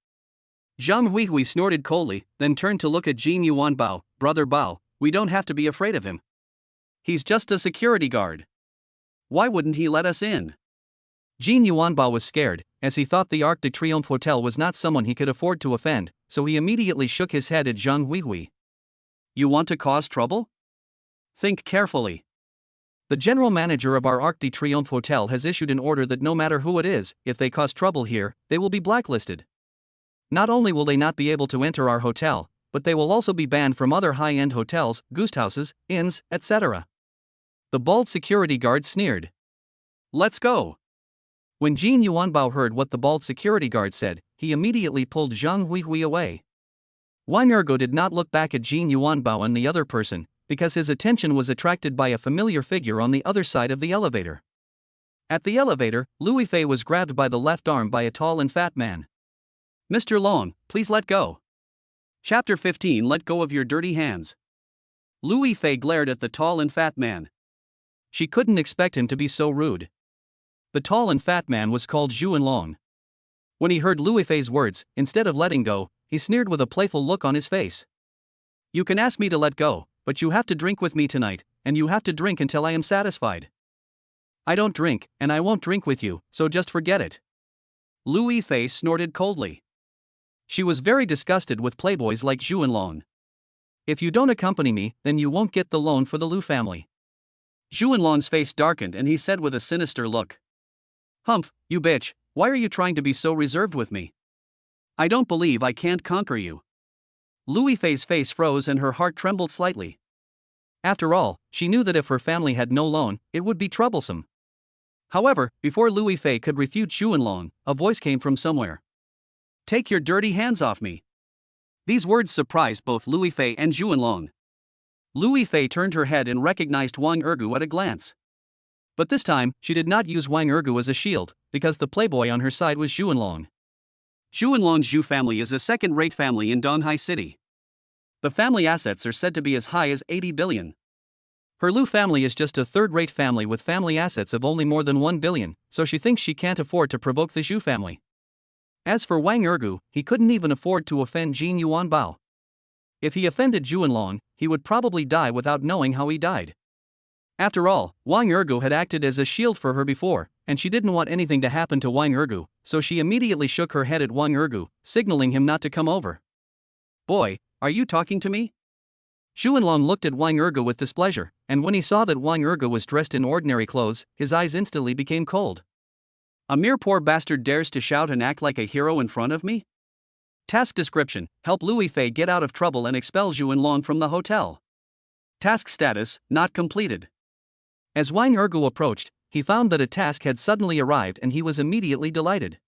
Zhang Huihui snorted coldly, then turned to look at Jin Yuanbao. Brother Bao, we don't have to be afraid of him. He's just a security guard. Why wouldn't he let us in? Jin Yuanbao was scared, as he thought the Arc de Triomphe Hotel was not someone he could afford to offend, so he immediately shook his head at Zhang Huihui. You want to cause trouble? Think carefully. The general manager of our Arc de Triomphe Hotel has issued an order that no matter who it is, if they cause trouble here, they will be blacklisted. Not only will they not be able to enter our hotel, but they will also be banned from other high-end hotels, guest houses, inns, etc. The bald security guard sneered. Let's go. When Jin Yuanbao heard what the bald security guard said, he immediately pulled Zhang Huihui away. Wang Ergu did not look back at Jin Yuanbao and the other person, because his attention was attracted by a familiar figure on the other side of the elevator. At the elevator, Lu Fei was grabbed by the left arm by a tall and fat man. Mr. Long, please let go. Chapter 15 Let go of your dirty hands. Lu Fei glared at the tall and fat man. She couldn't expect him to be so rude. The tall and fat man was called Yuan Long. When he heard Lu Fei's words, instead of letting go, he sneered with a playful look on his face. You can ask me to let go, but you have to drink with me tonight, and you have to drink until I am satisfied. I don't drink, and I won't drink with you, so just forget it. Lu Fei snorted coldly. She was very disgusted with playboys like Yuan Long. If you don't accompany me, then you won't get the loan for the Lu family. Yuanlong's face darkened and he said with a sinister look. Humph, you bitch, why are you trying to be so reserved with me? I don't believe I can't conquer you. Lu Fei's face froze and her heart trembled slightly. After all, she knew that if her family had no loan, it would be troublesome. However, before Lu Fei could refute Yuanlong, a voice came from somewhere. Take your dirty hands off me. These words surprised both Lu Fei and Yuanlong. Lu Fei turned her head and recognized Wang Ergu at a glance. But this time, she did not use Wang Ergu as a shield, because the playboy on her side was Yuanlong. Yuanlong's Yu family is a second-rate family in Donghai City. The family assets are said to be as high as 80 billion. Her Lu family is just a third-rate family with family assets of only more than 1 billion, so she thinks she can't afford to provoke the Yu family. As for Wang Ergu, he couldn't even afford to offend Jin Yuan Bao. If he offended Yuanlong, he would probably die without knowing how he died. After all, Wang Ergu had acted as a shield for her before, and she didn't want anything to happen to Wang Ergu, so she immediately shook her head at Wang Ergu, signaling him not to come over. Boy, are you talking to me? Yuanlong looked at Wang Ergu with displeasure, and when he saw that Wang Ergu was dressed in ordinary clothes, his eyes instantly became cold. A mere poor bastard dares to shout and act like a hero in front of me? Task description: help Lu Fei get out of trouble and expel Yuanlong from the hotel. Task status: not completed. As Wang Ergu approached, he found that a task had suddenly arrived and he was immediately delighted.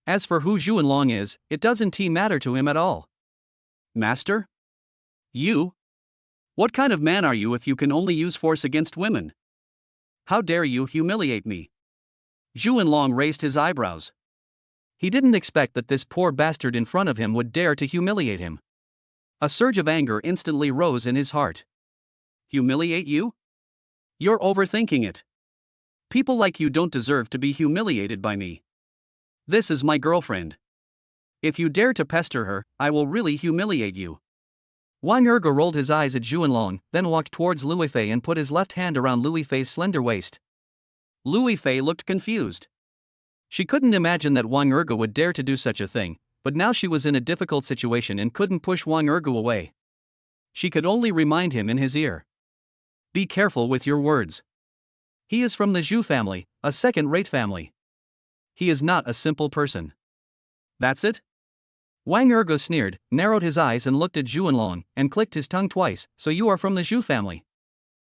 As for who Yuanlong is, it doesn't matter to him at all. Master? You? What kind of man are you if you can only use force against women? How dare you humiliate me? Yuanlong raised his eyebrows. He didn't expect that this poor bastard in front of him would dare to humiliate him. A surge of anger instantly rose in his heart. Humiliate you? You're overthinking it. People like you don't deserve to be humiliated by me. This is my girlfriend. If you dare to pester her, I will really humiliate you. Wang Ergu rolled his eyes at Yuanlong, then walked towards Lu Fei and put his left hand around Lu Fei's slender waist. Lu Fei looked confused. She couldn't imagine that Wang Ergu would dare to do such a thing, but now she was in a difficult situation and couldn't push Wang Ergu away. She could only remind him in his ear. Be careful with your words. He is from the Zhu family, a second-rate family. He is not a simple person. That's it? Wang Ergu sneered, narrowed his eyes and looked at Yuanlong, and clicked his tongue twice. So you are from the Zhu family?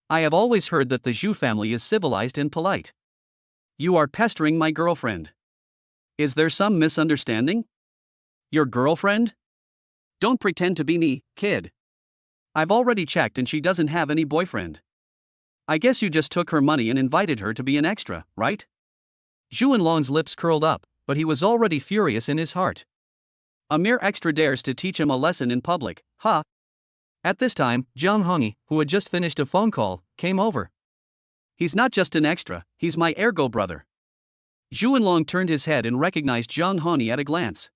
I have always heard that the Zhu family is civilized and polite. You are pestering my girlfriend. Is there some misunderstanding? Your girlfriend? Don't pretend to be me, kid. I've already checked and she doesn't have any boyfriend. I guess you just took her money and invited her to be an extra, right? Yuanlong's lips curled up, but he was already furious in his heart. A mere extra dares to teach him a lesson in public, huh? At this time, Zhang Hongyi, who had just finished a phone call, came over. He's not just an extra, he's my ergo brother. Yuanlong turned his head and recognized Zhang Hongyi at a glance.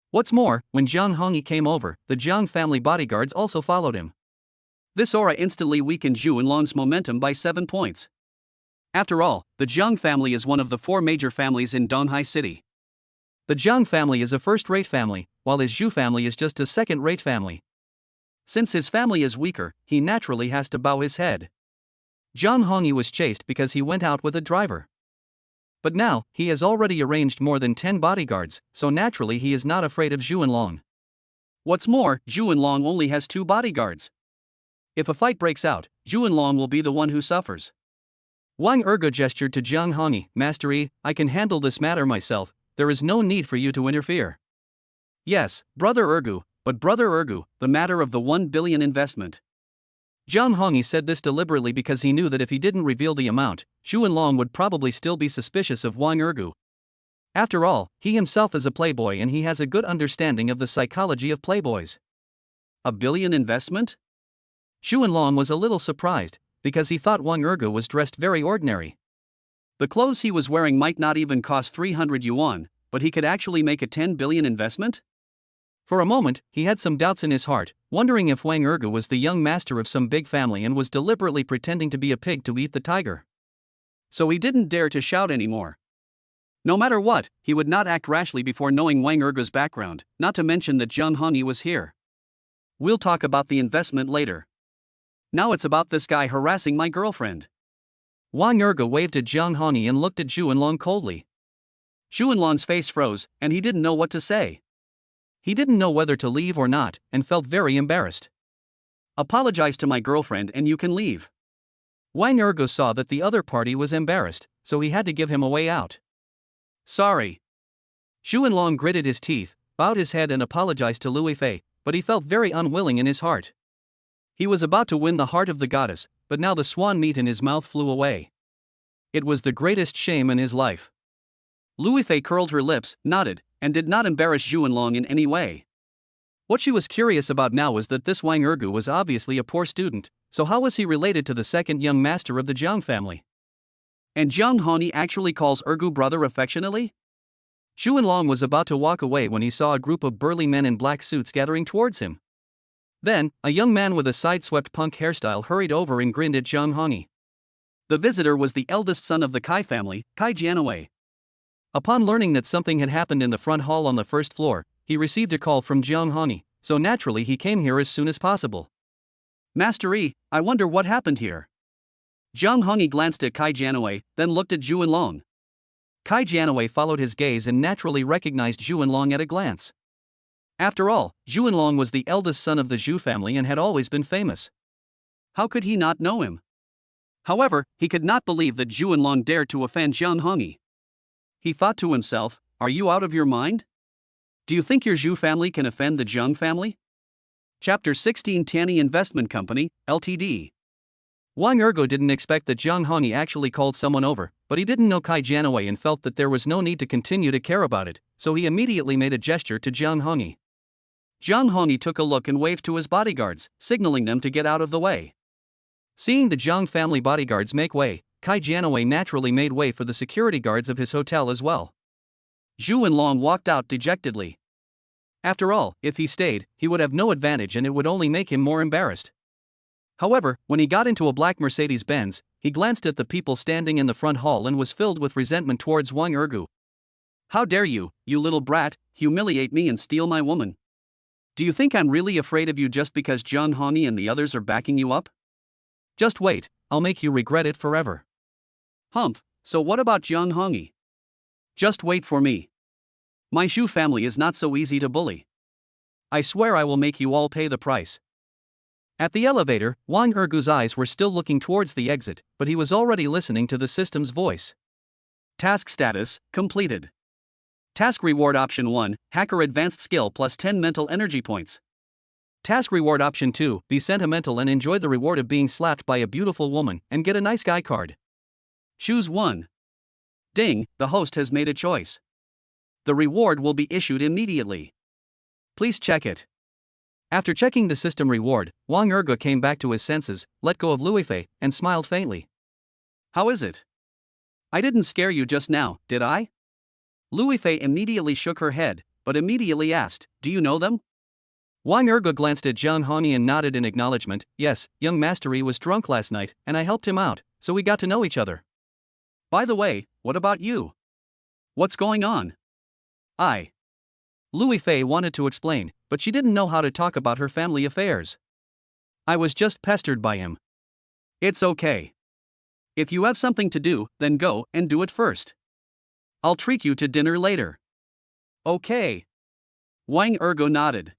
What's more, when Zhang Hongyi came over, the Zhang family bodyguards also followed him. This aura instantly weakened Yuanlong's momentum by 7 points. After all, the Zhang family is one of the 4 major families in Donghai City. The Zhang family is a first-rate family, while his Zhu family is just a second-rate family. Since his family is weaker, he naturally has to bow his head. Zhang Hongyi was chased because he went out with a driver. But now, he has already arranged more than 10 bodyguards, so naturally he is not afraid of Yuanlong. What's more, Yuanlong only has 2 bodyguards. If a fight breaks out, Yuanlong will be the one who suffers. Wang Ergu gestured to Zhang Hongyi, Master Yi, I can handle this matter myself, there is no need for you to interfere. Yes, Brother Ergu, but Brother Ergu, the matter of the 1 billion investment. Zhang Hongyi said this deliberately because he knew that if he didn't reveal the amount, Yuanlong would probably still be suspicious of Wang Ergu. After all, he himself is a playboy and he has a good understanding of the psychology of playboys. A billion investment? Yuanlong was a little surprised, because he thought Wang Ergu was dressed very ordinary. The clothes he was wearing might not even cost 300 yuan, but he could actually make a 10 billion investment? For a moment, he had some doubts in his heart, wondering if Wang Ergu was the young master of some big family and was deliberately pretending to be a pig to eat the tiger. So he didn't dare to shout anymore. No matter what, he would not act rashly before knowing Wang Ergu's background, not to mention that Zhang Hongyi was here. We'll talk about the investment later. Now it's about this guy harassing my girlfriend. Wang Ergo waved at Jiang Hongyi and looked at Zhu Enlong coldly. Zhu Enlong's face froze, and he didn't know what to say. He didn't know whether to leave or not, and felt very embarrassed. Apologize to my girlfriend and you can leave. Wang Ergo saw that the other party was embarrassed, so he had to give him a way out. Sorry. Zhu Enlong gritted his teeth, bowed his head and apologized to Lu Fei, but he felt very unwilling in his heart. He was about to win the heart of the goddess, but now the swan meat in his mouth flew away. It was the greatest shame in his life. Lu Fei curled her lips, nodded, and did not embarrass Zhu Enlong in any way. What she was curious about now was that this Wang Ergu was obviously a poor student, so how was he related to the second young master of the Jiang family? And Jiang Hongyi actually calls Ergu brother affectionately? Zhu Enlong was about to walk away when he saw a group of burly men in black suits gathering towards him. Then, a young man with a side-swept punk hairstyle hurried over and grinned at Jiang Hongyi. The visitor was the eldest son of the Kai family, Kai Jianwei. Upon learning that something had happened in the front hall on the first floor, he received a call from Jiang Hongyi, so naturally he came here as soon as possible. Master Yi, I wonder what happened here. Jiang Hongyi glanced at Kai Jianwei, then looked at Zhu Enlong. Kai Jianwei followed his gaze and naturally recognized Zhu Enlong at a glance. After all, Zhu Enlong was the eldest son of the Zhu family and had always been famous. How could he not know him? However, he could not believe that Zhu Enlong dared to offend Jiang Hongyi. He thought to himself, are you out of your mind? Do you think your Zhu family can offend the Jiang family? Chapter 16 Tianyi Investment Company, Ltd. Wang Ergo didn't expect that Jiang Hongyi actually called someone over, but he didn't know Kai Jianwei and felt that there was no need to continue to care about it, so he immediately made a gesture to Jiang Hongyi. Jiang Hongyi took a look and waved to his bodyguards, signaling them to get out of the way. Seeing the Jiang family bodyguards make way, Kai Jianwei naturally made way for the security guards of his hotel as well. Zhu Enlong walked out dejectedly. After all, if he stayed, he would have no advantage and it would only make him more embarrassed. However, when he got into a black Mercedes-Benz, he glanced at the people standing in the front hall and was filled with resentment towards Wang Ergu. How dare you, you little brat, humiliate me and steal my woman? Do you think I'm really afraid of you just because Jiang Hongyi and the others are backing you up? Just wait, I'll make you regret it forever. Humph, so what about Jiang Hongyi? Just wait for me. My Zhu family is not so easy to bully. I swear I will make you all pay the price. At the elevator, Wang Ergu's eyes were still looking towards the exit, but he was already listening to the system's voice. Task status, completed. Task reward option 1, hacker advanced skill plus 10 mental energy points. Task reward option 2, be sentimental and enjoy the reward of being slapped by a beautiful woman and get a nice guy card. Choose one. Ding, the host has made a choice. The reward will be issued immediately. Please check it. After checking the system reward, Wang Ergu came back to his senses, let go of Lu Fei, and smiled faintly. How is it? I didn't scare you just now, did I? Lu Fei immediately shook her head, but immediately asked, do you know them? Wang Ergu glanced at Jiang Hongyi and nodded in acknowledgement. Yes, young Master Yi was drunk last night, and I helped him out, so we got to know each other. By the way, what about you? What's going on? Lu Fei wanted to explain, but she didn't know how to talk about her family affairs. I was just pestered by him. It's okay. If you have something to do, then go and do it first. I'll treat you to dinner later. Okay. Wang Ergu nodded.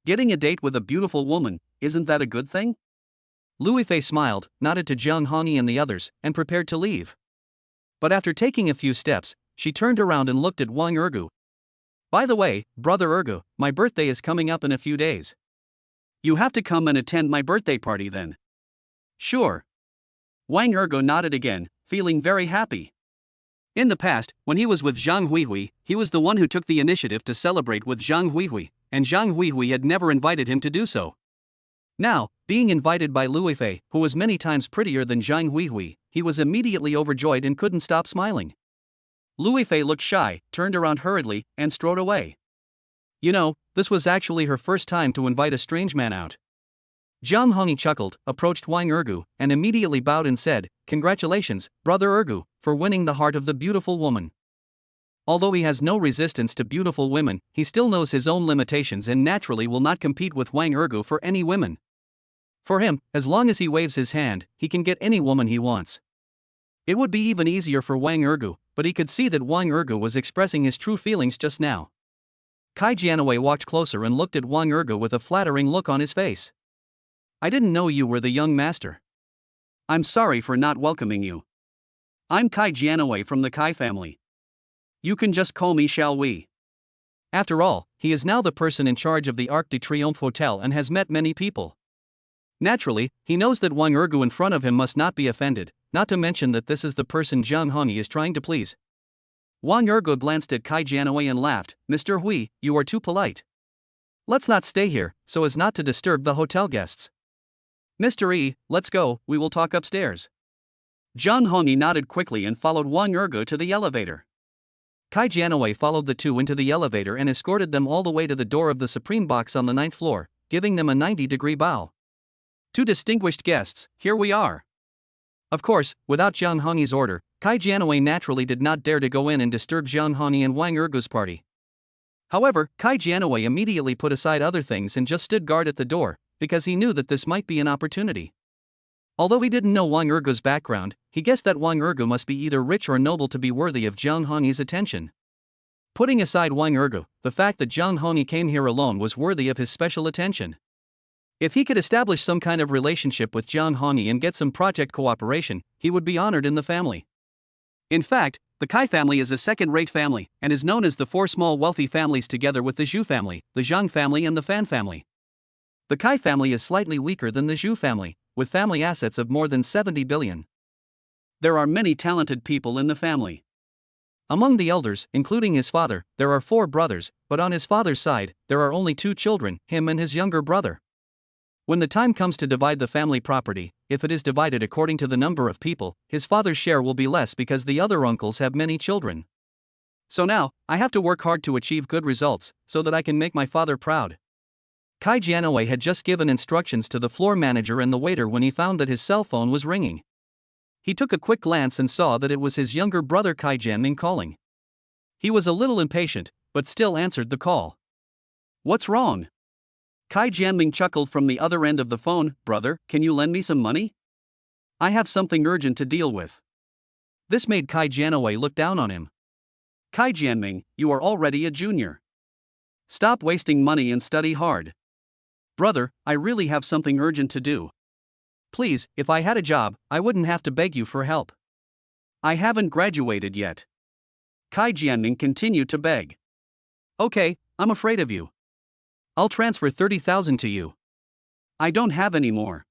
Getting a date with a beautiful woman, isn't that a good thing? Lu Fei smiled, nodded to Jiang Hongyi and the others, and prepared to leave. But after taking a few steps, she turned around and looked at Wang Ergu. By the way, brother Ergu, my birthday is coming up in a few days. You have to come and attend my birthday party then. Sure. Wang Ergu nodded again, feeling very happy. In the past, when he was with Zhang Huihui, he was the one who took the initiative to celebrate with Zhang Huihui, and Zhang Huihui had never invited him to do so. Now, being invited by Lu Fei, who was many times prettier than Zhang Huihui, he was immediately overjoyed and couldn't stop smiling. Lu Fei looked shy, turned around hurriedly, and strode away. You know, this was actually her first time to invite a strange man out. Jiang Hongyi chuckled, approached Wang Ergu, and immediately bowed and said, Congratulations, brother Ergu, for winning the heart of the beautiful woman. Although he has no resistance to beautiful women, he still knows his own limitations and naturally will not compete with Wang Ergu for any women. For him, as long as he waves his hand, he can get any woman he wants. It would be even easier for Wang Ergu, but he could see that Wang Ergu was expressing his true feelings just now. Kai Jianwei walked closer and looked at Wang Ergu with a flattering look on his face. I didn't know you were the young master. I'm sorry for not welcoming you. I'm Kai Jianwei from the Kai family. You can just call me, shall we? After all, he is now the person in charge of the Arc de Triomphe Hotel and has met many people. Naturally, he knows that Wang Ergu in front of him must not be offended, not to mention that this is the person Zhang Hongyi is trying to please. Wang Ergu glanced at Kai Jianwei and laughed. Mr. Hui, you are too polite. Let's not stay here, so as not to disturb the hotel guests. Mr. Yi, let's go, we will talk upstairs. Zhang Hongyi nodded quickly and followed Wang Ergu to the elevator. Kai Jianwei followed the two into the elevator and escorted them all the way to the door of the Supreme Box on the 9th floor, giving them a 90-degree bow. Two distinguished guests, here we are. Of course, without Zhang Hongyi's order, Kai Jianwei naturally did not dare to go in and disturb Zhang Hongyi and Wang Ergu's party. However, Kai Jianwei immediately put aside other things and just stood guard at the door, because he knew that this might be an opportunity. Although he didn't know Wang Ergu's background, he guessed that Wang Ergu must be either rich or noble to be worthy of Zhang Hongyi's attention. Putting aside Wang Ergu, the fact that Zhang Hongyi came here alone was worthy of his special attention. If he could establish some kind of relationship with Zhang Hongyi and get some project cooperation, he would be honored in the family. In fact, the Kai family is a second-rate family, and is known as the four small wealthy families together with the Zhu family, the Zhang family and the Fan family. The Kai family is slightly weaker than the Zhu family, with family assets of more than 70 billion. There are many talented people in the family. Among the elders, including his father, there are 4 brothers, but on his father's side, there are only 2 children, him and his younger brother. When the time comes to divide the family property, if it is divided according to the number of people, his father's share will be less because the other uncles have many children. So now, I have to work hard to achieve good results, so that I can make my father proud. Kai Jianwei had just given instructions to the floor manager and the waiter when he found that his cell phone was ringing. He took a quick glance and saw that it was his younger brother Kai Jianming calling. He was a little impatient, but still answered the call. What's wrong? Kai Jianming chuckled from the other end of the phone. Brother, can you lend me some money? I have something urgent to deal with. This made Kai Jianwei look down on him. Kai Jianming, you are already a junior. Stop wasting money and study hard. Brother, I really have something urgent to do. Please, if I had a job, I wouldn't have to beg you for help. I haven't graduated yet. Kai Jianming continued to beg. Okay, I'm afraid of you. I'll transfer 30,000 to you. I don't have any more.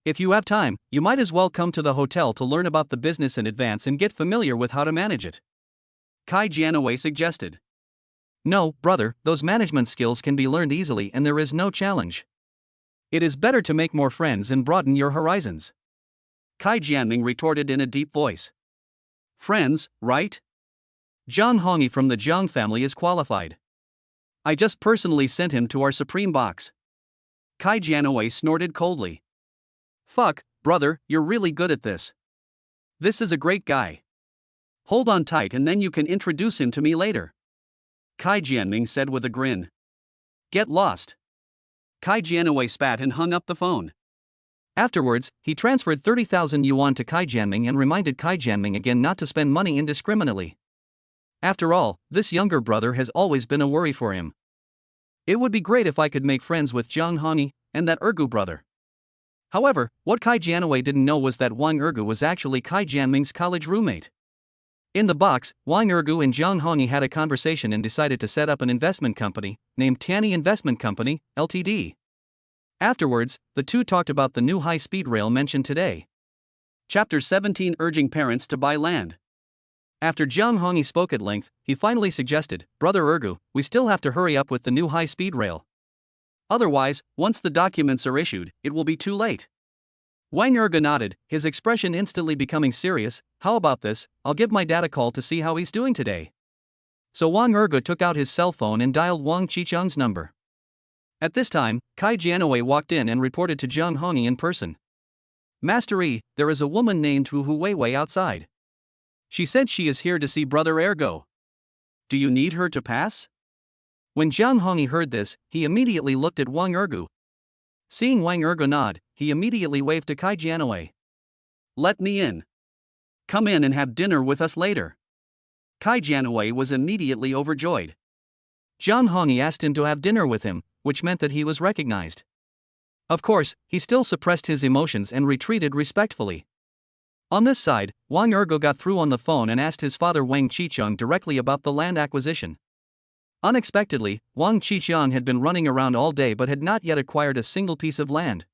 If you have time, you might as well come to the hotel to learn about the business in advance and get familiar with how to manage it. Kai Jianwei suggested. No, brother, those management skills can be learned easily and there is no challenge. It is better to make more friends and broaden your horizons. Kai Jianming retorted in a deep voice. Friends, right? Zhang Hongyi from the Zhang family is qualified. I just personally sent him to our Supreme Box. Kai Jianwei snorted coldly. Fuck, brother, you're really good at this. This is a great guy. Hold on tight and then you can introduce him to me later. Kai Jianming said with a grin. Get lost. Kai Jianwei spat and hung up the phone. Afterwards, he transferred 30,000 yuan to Kai Jianming and reminded Kai Jianming again not to spend money indiscriminately. After all, this younger brother has always been a worry for him. It would be great if I could make friends with Zhang Hongyi and that Ergu brother. However, what Kai Jianwei didn't know was that Wang Ergu was actually Kai Jianming's college roommate. In the box, Wang Ergu and Zhang Hongyi had a conversation and decided to set up an investment company, named Tianyi Investment Company, Ltd. Afterwards, the two talked about the new high-speed rail mentioned today. Chapter 17 Urging Parents to Buy Land. After Zhang Hongyi spoke at length, he finally suggested, Brother Ergu, we still have to hurry up with the new high-speed rail. Otherwise, once the documents are issued, it will be too late. Wang Ergu nodded, his expression instantly becoming serious. How about this, I'll give my dad a call to see how he's doing today. So Wang Ergu took out his cell phone and dialed Wang Qicheng's number. At this time, Kai Jianwei walked in and reported to Zhang Hongyi in person. Master Yi, there is a woman named Hu Weiwei outside. She said she is here to see Brother Ergo. Do you need her to pass? When Zhang Hongyi heard this, he immediately looked at Wang Ergu. Seeing Wang Ergu nod, he immediately waved to Kai Jianwei. Let me in. come in and have dinner with us later. Kai Jianhui was immediately overjoyed. Zhang Hongyi asked him to have dinner with him, which meant that he was recognized. Of course, he still suppressed his emotions and retreated respectfully. On this side, Wang Ergo got through on the phone and asked his father Wang Qicheng directly about the land acquisition. Unexpectedly, Wang Qicheng had been running around all day but had not yet acquired a single piece of land.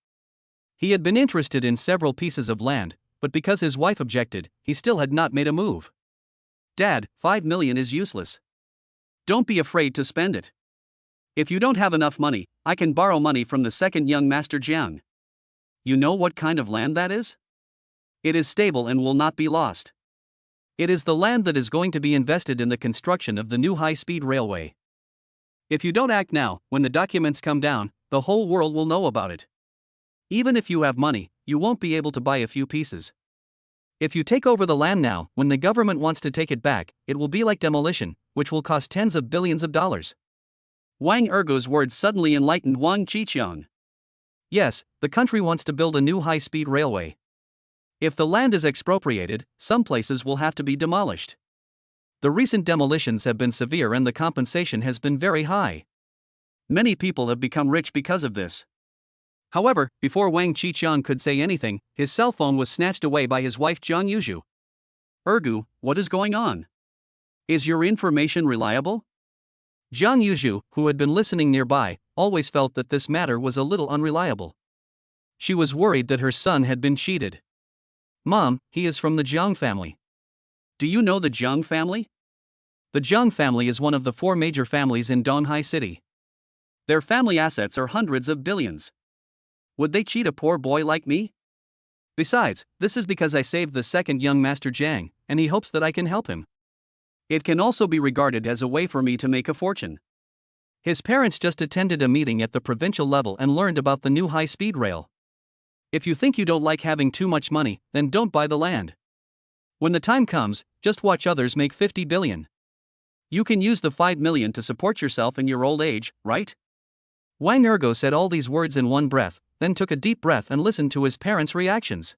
He had been interested in several pieces of land, but because his wife objected, he still had not made a move. Dad, 5 million is useless. Don't be afraid to spend it. If you don't have enough money, I can borrow money from the second young master Jiang. You know what kind of land that is? It is stable and will not be lost. It is the land that is going to be invested in the construction of the new high-speed railway. If you don't act now, when the documents come down, the whole world will know about it. Even if you have money, you won't be able to buy a few pieces. If you take over the land now, when the government wants to take it back, it will be like demolition, which will cost tens of billions of dollars. Wang Ergo's words suddenly enlightened Wang Qicheng. Yes, the country wants to build a new high-speed railway. If the land is expropriated, some places will have to be demolished. The recent demolitions have been severe and the compensation has been very high. Many people have become rich because of this. However, before Wang Qicheng could say anything, his cell phone was snatched away by his wife Zhang Yuzhu. Ergu, what is going on? Is your information reliable? Zhang Yuzhu, who had been listening nearby, always felt that this matter was a little unreliable. She was worried that her son had been cheated. Mom, he is from the Zhang family. Do you know the Zhang family? The Zhang family is one of the 4 major families in Donghai City. Their family assets are hundreds of billions. Would they cheat a poor boy like me? Besides, this is because I saved the second young master Jiang, and he hopes that I can help him. It can also be regarded as a way for me to make a fortune. His parents just attended a meeting at the provincial level and learned about the new high-speed rail. If you think you don't like having too much money, then don't buy the land. When the time comes, just watch others make 50 billion. You can use the 5 million to support yourself in your old age, right? Wang Ergo said all these words in one breath, then took a deep breath and listened to his parents' reactions.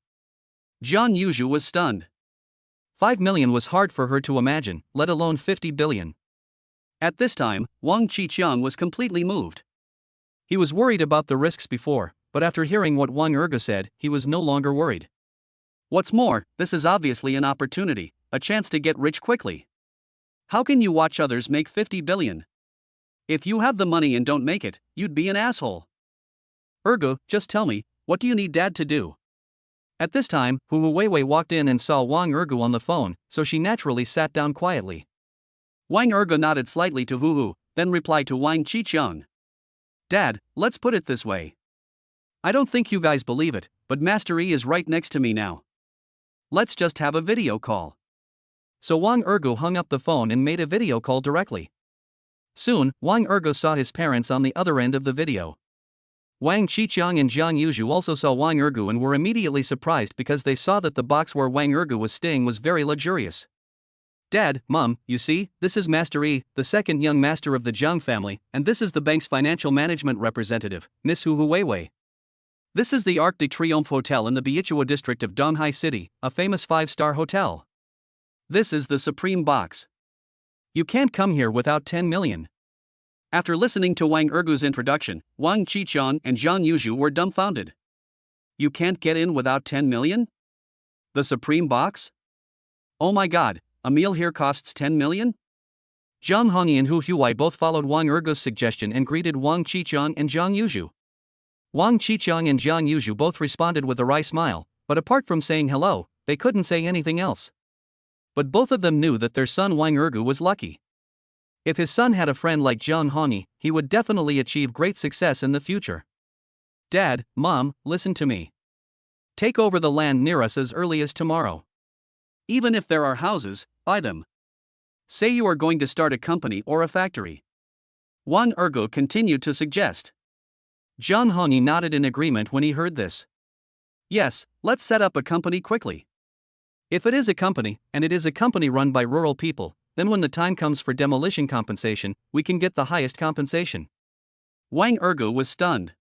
Zhang Yuzhu was stunned. 5 million was hard for her to imagine, let alone 50 billion. At this time, Wang Qicheng was completely moved. He was worried about the risks before, but after hearing what Wang Ergo said, he was no longer worried. What's more, this is obviously an opportunity, a chance to get rich quickly. How can you watch others make 50 billion? If you have the money and don't make it, you'd be an asshole. Ergo, just tell me, what do you need Dad to do? At this time, Hu Weiwei walked in and saw Wang Ergo on the phone, so she naturally sat down quietly. Wang Ergo nodded slightly to Hu, then replied to Wang Qicheng. Dad, let's put it this way. I don't think you guys believe it, but Master E is right next to me now. Let's just have a video call. So Wang Ergo hung up the phone and made a video call directly. Soon, Wang Ergo saw his parents on the other end of the video. Wang Qicheng and Zhang Yuzhu also saw Wang Ergo and were immediately surprised because they saw that the box where Wang Ergo was staying was very luxurious. Dad, Mom, you see, this is Master E, the second young master of the Zhang family, and this is the bank's financial management representative, Miss Hu Weiwei. This is the Arc de Triomphe Hotel in the Biichua district of Donghai City, a famous 5-star hotel. This is the Supreme Box. You can't come here without 10 million. After listening to Wang Ergo's introduction, Wang Qicheng and Zhang Yuzhu were dumbfounded. You can't get in without 10 million? The Supreme Box? Oh my god, a meal here costs 10 million? Zhang Hongyi and Hu Huai both followed Wang Ergo's suggestion and greeted Wang Qicheng and Zhang Yuzhu. Wang Qicheng and Zhang Yuzhu both responded with a wry smile, but apart from saying hello, they couldn't say anything else. But both of them knew that their son Wang Ergo was lucky. If his son had a friend like Zhang Hongyi, he would definitely achieve great success in the future. Dad, Mom, listen to me. Take over the land near us as early as tomorrow. Even if there are houses, buy them. Say you are going to start a company or a factory. Wang Ergo continued to suggest. Zhang Hongyi nodded in agreement when he heard this. Yes, let's set up a company quickly. If it is a company, and it is a company run by rural people, then when the time comes for demolition compensation, we can get the highest compensation. Wang Ergo was stunned.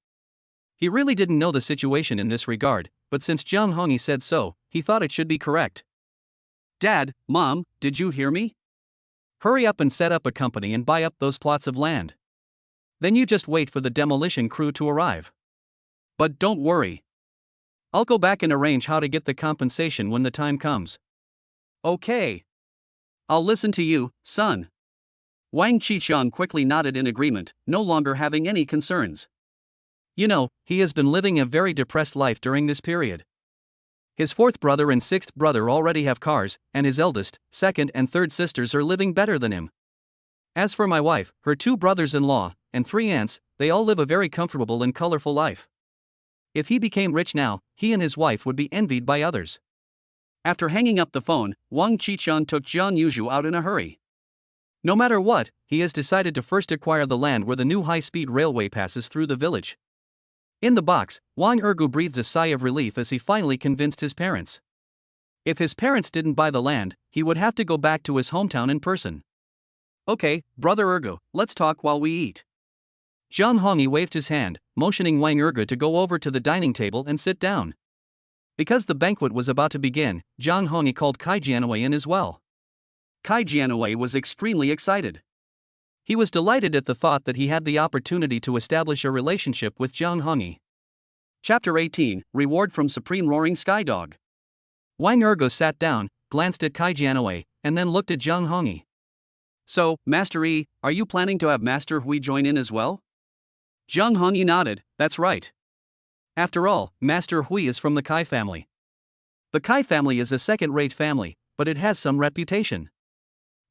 He really didn't know the situation in this regard, but since Zhang Hongyi said so, he thought it should be correct. Dad, Mom, did you hear me? Hurry up and set up a company and buy up those plots of land. Then you just wait for the demolition crew to arrive. But don't worry. I'll go back and arrange how to get the compensation when the time comes. Okay. I'll listen to you, son. Wang Qixiang quickly nodded in agreement, no longer having any concerns. You know, he has been living a very depressed life during this period. His fourth brother and sixth brother already have cars, and his eldest, second and third sisters are living better than him. As for my wife, her two brothers-in-law, and three aunts, they all live a very comfortable and colorful life. If he became rich now, he and his wife would be envied by others. After hanging up the phone, Wang Qixiang took Jiang Yuzhu out in a hurry. No matter what, he has decided to first acquire the land where the new high-speed railway passes through the village. In the box, Wang Ergu breathed a sigh of relief as he finally convinced his parents. If his parents didn't buy the land, he would have to go back to his hometown in person. Okay, Brother Ergu, let's talk while we eat. Zhang Hongyi waved his hand, motioning Wang Ergu to go over to the dining table and sit down. Because the banquet was about to begin, Zhang Hongyi called Kai Jianwei in as well. Kai Jianwei was extremely excited. He was delighted at the thought that he had the opportunity to establish a relationship with Zhang Hongyi. Chapter 18, Reward from Supreme Roaring Skydog. Wang Ergu sat down, glanced at Kai Jianwei, and then looked at Zhang Hongyi. So, Master Yi, are you planning to have Master Hui join in as well? Zhang Hongyi nodded, that's right. After all, Master Hui is from the Kai family. The Kai family is a second-rate family, but it has some reputation.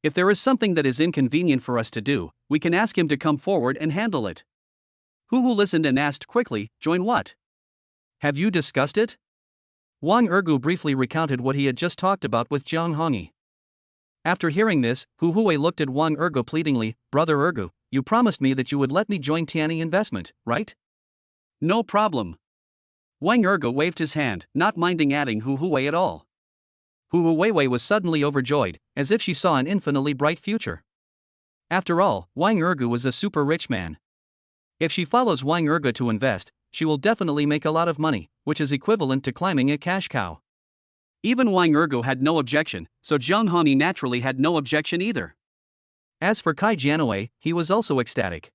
If there is something that is inconvenient for us to do, we can ask him to come forward and handle it. Hu listened and asked quickly, join what? Have you discussed it? Wang Ergu briefly recounted what he had just talked about with Zhang Hongyi. After hearing this, Hu Hui looked at Wang Ergu pleadingly, Brother Ergu, you promised me that you would let me join Tianyi Investment, right? No problem. Wang Ergu waved his hand, not minding adding Hu Hui at all. Hu Weiwei was suddenly overjoyed, as if she saw an infinitely bright future. After all, Wang Ergu was a super rich man. If she follows Wang Ergu to invest, she will definitely make a lot of money, which is equivalent to climbing a cash cow. Even Wang Ergu had no objection, so Zhang Hongyi naturally had no objection either. As for Kai Jianwei, he was also ecstatic.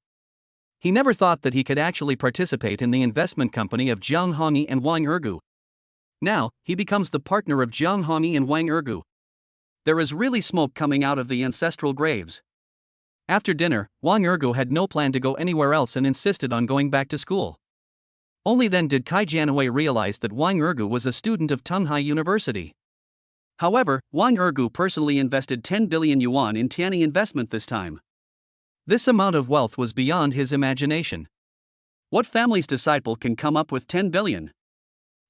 He never thought that he could actually participate in the investment company of Zhang Hongyi and Wang Ergu. Now, he becomes the partner of Zhang Hongyi and Wang Ergu. There is really smoke coming out of the ancestral graves. After dinner, Wang Ergu had no plan to go anywhere else and insisted on going back to school. Only then did Kai Jianwei realize that Wang Ergu was a student of Tunghai University. However, Wang Ergu personally invested 10 billion yuan in Tianyi Investment this time. This amount of wealth was beyond his imagination. What family's disciple can come up with 10 billion?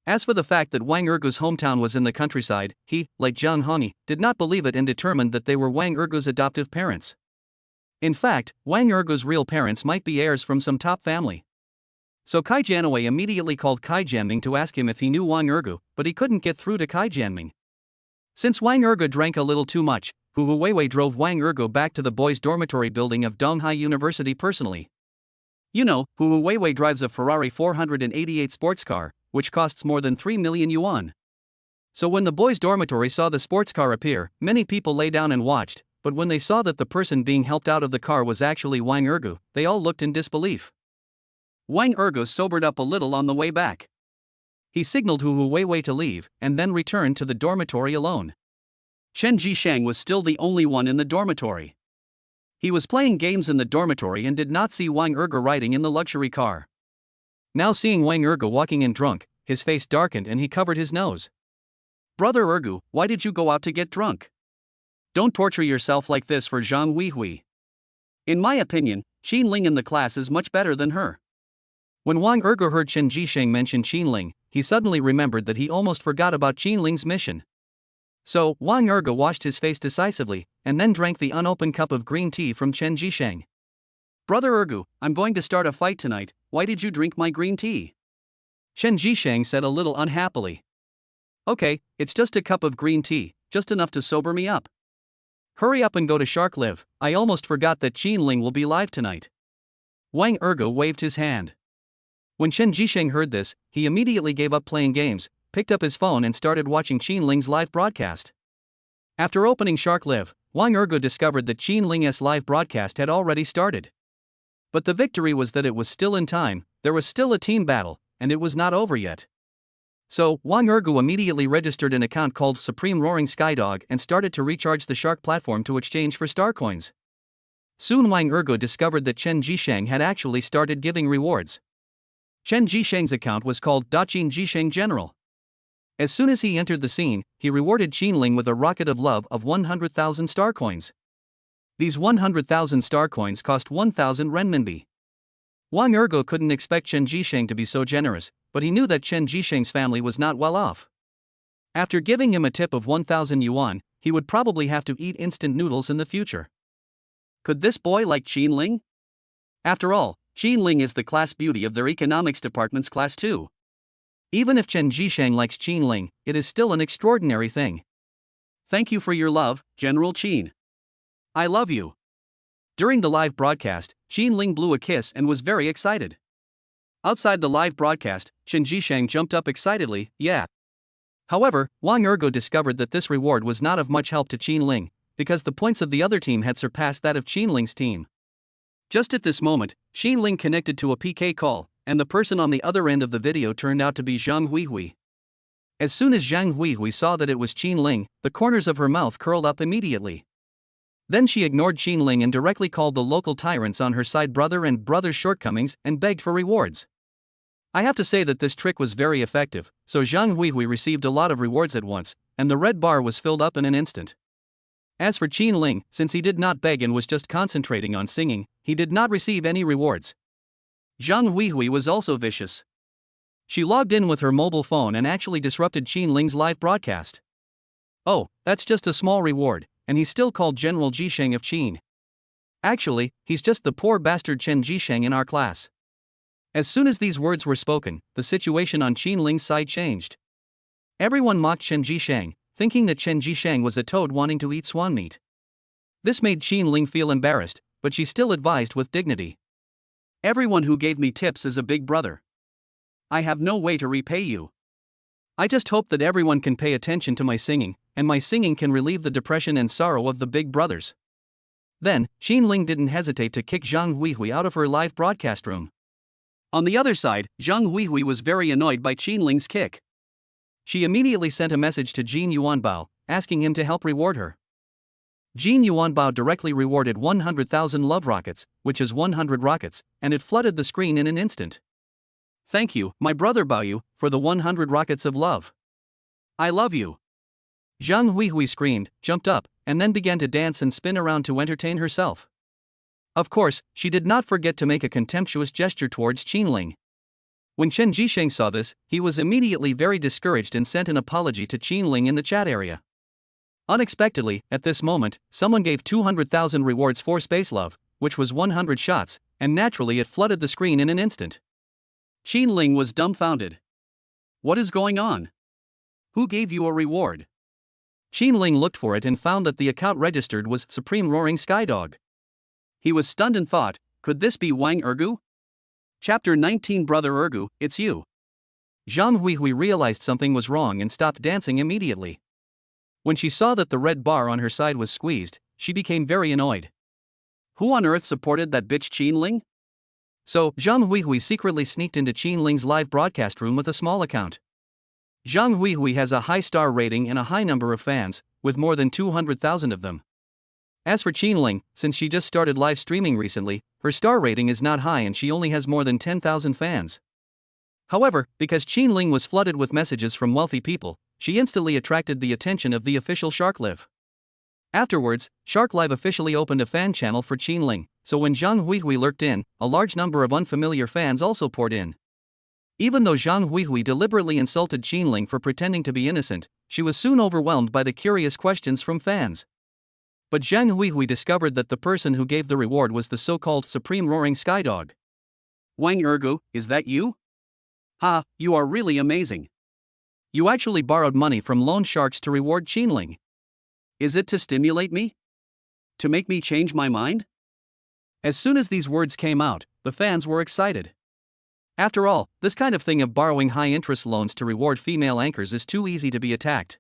As for the fact that Wang Ergu's hometown was in the countryside, he, like Zhang Hongyi, did not believe it and determined that they were Wang Ergu's adoptive parents. In fact, Wang Ergu's real parents might be heirs from some top family. So Kai Jianwei immediately called Kai Jianming to ask him if he knew Wang Ergu, but he couldn't get through to Kai Jianming. Since Wang Ergu drank a little too much, Hu Weiwei drove Wang Ergu back to the boys' dormitory building of Donghai University personally. You know, Hu Weiwei drives a Ferrari 488 sports car, which costs more than 3 million yuan. So when the boys' dormitory saw the sports car appear, many people lay down and watched, but when they saw that the person being helped out of the car was actually Wang Ergu, they all looked in disbelief. Wang Ergu sobered up a little on the way back. He signaled Hu Weiwei to leave, and then returned to the dormitory alone. Chen Jisheng was still the only one in the dormitory. He was playing games in the dormitory and did not see Wang Ergu riding in the luxury car. Now seeing Wang Ergu walking in drunk, his face darkened and he covered his nose. Brother Ergu, why did you go out to get drunk? Don't torture yourself like this for Zhang Weihui. In my opinion, Qin Ling in the class is much better than her. When Wang Ergu heard Chen Jisheng mention Qin Ling, he suddenly remembered that he almost forgot about Qin Ling's mission. So, Wang Ergu washed his face decisively, and then drank the unopened cup of green tea from Chen Jisheng. Brother Ergu, I'm going to start a fight tonight, why did you drink my green tea? Chen Jisheng said a little unhappily. Okay, it's just a cup of green tea, just enough to sober me up. Hurry up and go to Shark Live, I almost forgot that Qin Ling will be live tonight. Wang Ergu waved his hand. When Chen Jisheng heard this, he immediately gave up playing games, picked up his phone and started watching Qin Ling's live broadcast. After opening Shark Live, Wang Ergo discovered that Qin Ling's live broadcast had already started. But the victory was that it was still in time, there was still a team battle, and it was not over yet. So, Wang Ergo immediately registered an account called Supreme Roaring Skydog and started to recharge the Shark platform to exchange for star coins. Soon Wang Ergo discovered that Chen Jisheng had actually started giving rewards. Chen Jisheng's account was called Qin Jisheng General. As soon as he entered the scene, he rewarded Qinling with a rocket of love of 100,000 star coins. These 100,000 star coins cost 1,000 renminbi. Wang Ergo couldn't expect Chen Jisheng to be so generous, but he knew that Chen Jisheng's family was not well off. After giving him a tip of 1,000 yuan, he would probably have to eat instant noodles in the future. Could this boy like Qinling? After all, Qinling is the class beauty of their economics department's class 2. Even if Chen Jisheng likes Qinling, it is still an extraordinary thing. Thank you for your love, General Qin. I love you. During the live broadcast, Qinling blew a kiss and was very excited. Outside the live broadcast, Chen Jisheng jumped up excitedly, yeah. However, Wang Ergo discovered that this reward was not of much help to Qinling, because the points of the other team had surpassed that of Qinling's team. Just at this moment, Qinling connected to a PK call, and the person on the other end of the video turned out to be Zhang Huihui. As soon as Zhang Huihui saw that it was Qinling, the corners of her mouth curled up immediately. Then she ignored Qinling and directly called the local tyrants on her side brother and brother's shortcomings and begged for rewards. I have to say that this trick was very effective, so Zhang Huihui received a lot of rewards at once, and the red bar was filled up in an instant. As for Qinling, since he did not beg and was just concentrating on singing, he did not receive any rewards. Zhang Huihui was also vicious. She logged in with her mobile phone and actually disrupted Qinling's live broadcast. Oh, that's just a small reward, and he's still called General Jisheng of Qin. Actually, he's just the poor bastard Chen Jisheng in our class. As soon as these words were spoken, the situation on Qinling's side changed. Everyone mocked Chen Jisheng, thinking that Chen Jisheng was a toad wanting to eat swan meat. This made Qinling feel embarrassed, but she still advised with dignity. Everyone who gave me tips is a big brother. I have no way to repay you. I just hope that everyone can pay attention to my singing, and my singing can relieve the depression and sorrow of the big brothers. Then, Qinling didn't hesitate to kick Zhang Huihui out of her live broadcast room. On the other side, Zhang Huihui was very annoyed by Qinling's kick. She immediately sent a message to Jin Yuanbao, asking him to help reward her. Jin Yuanbao directly rewarded 100,000 love rockets, which is 100 rockets, and it flooded the screen in an instant. Thank you, my brother Baoyu, for the 100 rockets of love. I love you. Zhang Huihui screamed, jumped up, and then began to dance and spin around to entertain herself. Of course, she did not forget to make a contemptuous gesture towards Qinling. When Chen Jisheng saw this, he was immediately very discouraged and sent an apology to Qinling in the chat area. Unexpectedly, at this moment, someone gave 200,000 rewards for Space Love, which was 100 shots, and naturally it flooded the screen in an instant. Qinling was dumbfounded. What is going on? Who gave you a reward? Qinling looked for it and found that the account registered was Supreme Roaring Skydog. He was stunned and thought, could this be Wang Ergo? Chapter 19 Brother Ergo, it's you. Zhang Huihui realized something was wrong and stopped dancing immediately. When she saw that the red bar on her side was squeezed, she became very annoyed. Who on earth supported that bitch Qinling? So, Zhang Huihui secretly sneaked into Qinling's live broadcast room with a small account. Zhang Huihui has a high star rating and a high number of fans, with more than 200,000 of them. As for Qinling, since she just started live streaming recently, her star rating is not high and she only has more than 10,000 fans. However, because Qinling was flooded with messages from wealthy people, she instantly attracted the attention of the official Shark Live. Afterwards, Shark Live officially opened a fan channel for Qinling, so when Zhang Huihui lurked in, a large number of unfamiliar fans also poured in. Even though Zhang Huihui deliberately insulted Qinling for pretending to be innocent, she was soon overwhelmed by the curious questions from fans. But Zhang Huihui discovered that the person who gave the reward was the so-called Supreme Roaring Skydog. Wang Ergo, is that you? Ha, you are really amazing. You actually borrowed money from loan sharks to reward Qinling. Is it to stimulate me? To make me change my mind? As soon as these words came out, the fans were excited. After all, this kind of thing of borrowing high-interest loans to reward female anchors is too easy to be attacked.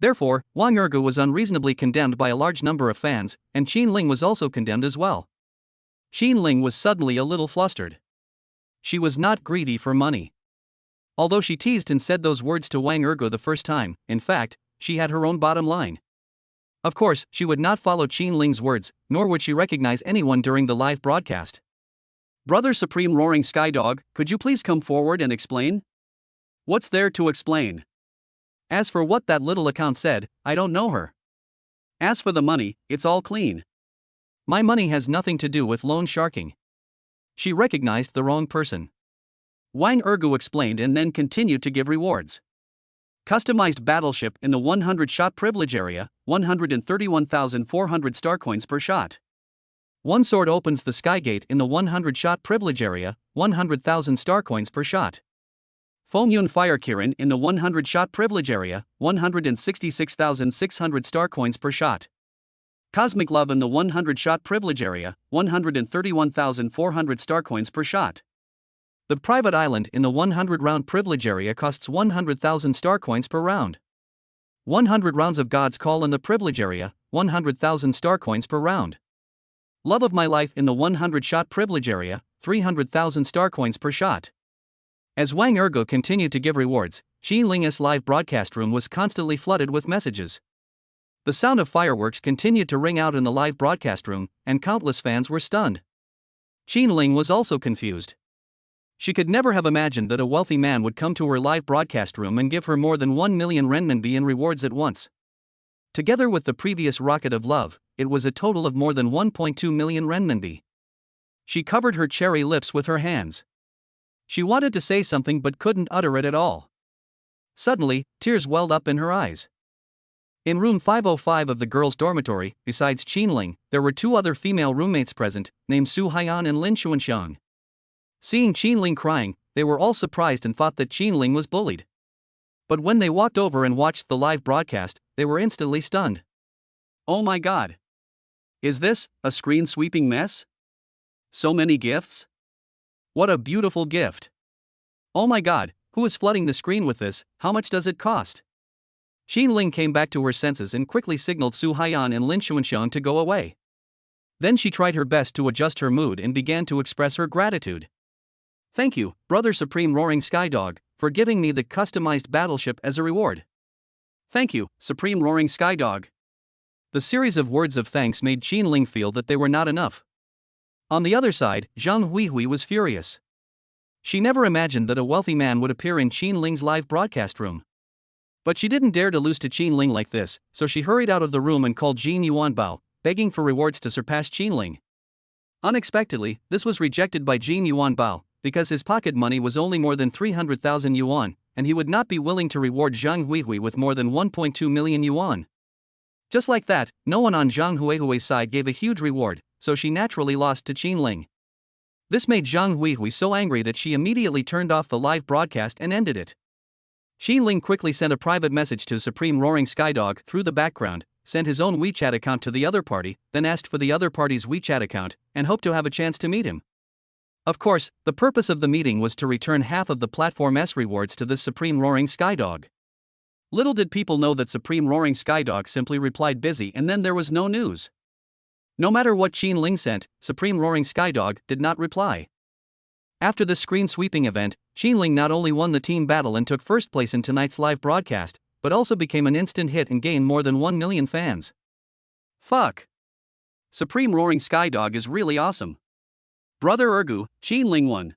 Therefore, Wang Ergu was unreasonably condemned by a large number of fans, and Qin Ling was also condemned as well. Qin Ling was suddenly a little flustered. She was not greedy for money. Although she teased and said those words to Wang Ergu the first time, in fact, she had her own bottom line. Of course, she would not follow Qin Ling's words, nor would she recognize anyone during the live broadcast. Brother Supreme Roaring Skydog, could you please come forward and explain? What's there to explain? As for what that little account said, I don't know her. As for the money, it's all clean. My money has nothing to do with loan sharking. She recognized the wrong person. Wang Ergu explained and then continued to give rewards. Customized battleship in the 100-shot privilege area, 131,400 star coins per shot. One sword opens the skygate in the 100-shot privilege area, 100,000 star coins per shot. Yun Fire Kirin in the 100-shot privilege area, 166,600 star coins per shot. Cosmic Love in the 100-shot privilege area, 131,400 star coins per shot. The Private Island in the 100-round privilege area costs 100,000 star coins per round. 100 rounds of God's Call in the privilege area, 100,000 star coins per round. Love of My Life in the 100-shot privilege area, 300,000 star coins per shot. As Wang Ergu continued to give rewards, Qin Ling's live broadcast room was constantly flooded with messages. The sound of fireworks continued to ring out in the live broadcast room, and countless fans were stunned. Qin Ling was also confused. She could never have imagined that a wealthy man would come to her live broadcast room and give her more than 1 million renminbi in rewards at once. Together with the previous rocket of love, it was a total of more than 1.2 million renminbi. She covered her cherry lips with her hands. She wanted to say something but couldn't utter it at all. Suddenly, tears welled up in her eyes. In room 505 of the girls' dormitory, besides Qin Ling, there were 2 other female roommates present, named Su Haiyan and Lin Xuanxiang. Seeing Qin Ling crying, they were all surprised and thought that Qin Ling was bullied. But when they walked over and watched the live broadcast, they were instantly stunned. Oh my god! Is this a screen-sweeping mess? So many gifts? What a beautiful gift! Oh my god, who is flooding the screen with this? How much does it cost? Qin Ling came back to her senses and quickly signaled Su Haiyan and Lin Xuanxiang to go away. Then she tried her best to adjust her mood and began to express her gratitude. Thank you, Brother Supreme Roaring Skydog, for giving me the customized battleship as a reward. Thank you, Supreme Roaring Skydog. The series of words of thanks made Qin Ling feel that they were not enough. On the other side, Zhang Huihui was furious. She never imagined that a wealthy man would appear in Qin Ling's live broadcast room. But she didn't dare to lose to Qin Ling like this, so she hurried out of the room and called Jin Yuan Bao, begging for rewards to surpass Qin Ling. Unexpectedly, this was rejected by Jin Yuan Bao, because his pocket money was only more than 300,000 yuan, and he would not be willing to reward Zhang Huihui with more than 1.2 million yuan. Just like that, no one on Zhang Huihui's side gave a huge reward, so she naturally lost to Qin Ling. This made Zhang Huihui so angry that she immediately turned off the live broadcast and ended it. Qin Ling quickly sent a private message to Supreme Roaring Skydog through the background, sent his own WeChat account to the other party, then asked for the other party's WeChat account, and hoped to have a chance to meet him. Of course, the purpose of the meeting was to return half of the Platform S rewards to this Supreme Roaring Skydog. Little did people know that Supreme Roaring Skydog simply replied busy and then there was no news. No matter what Qin Ling sent, Supreme Roaring Skydog did not reply. After this screen-sweeping event, Qin Ling not only won the team battle and took first place in tonight's live broadcast, but also became an instant hit and gained more than 1 million fans. Fuck! Supreme Roaring Skydog is really awesome. Brother Ergu, Qin Ling won.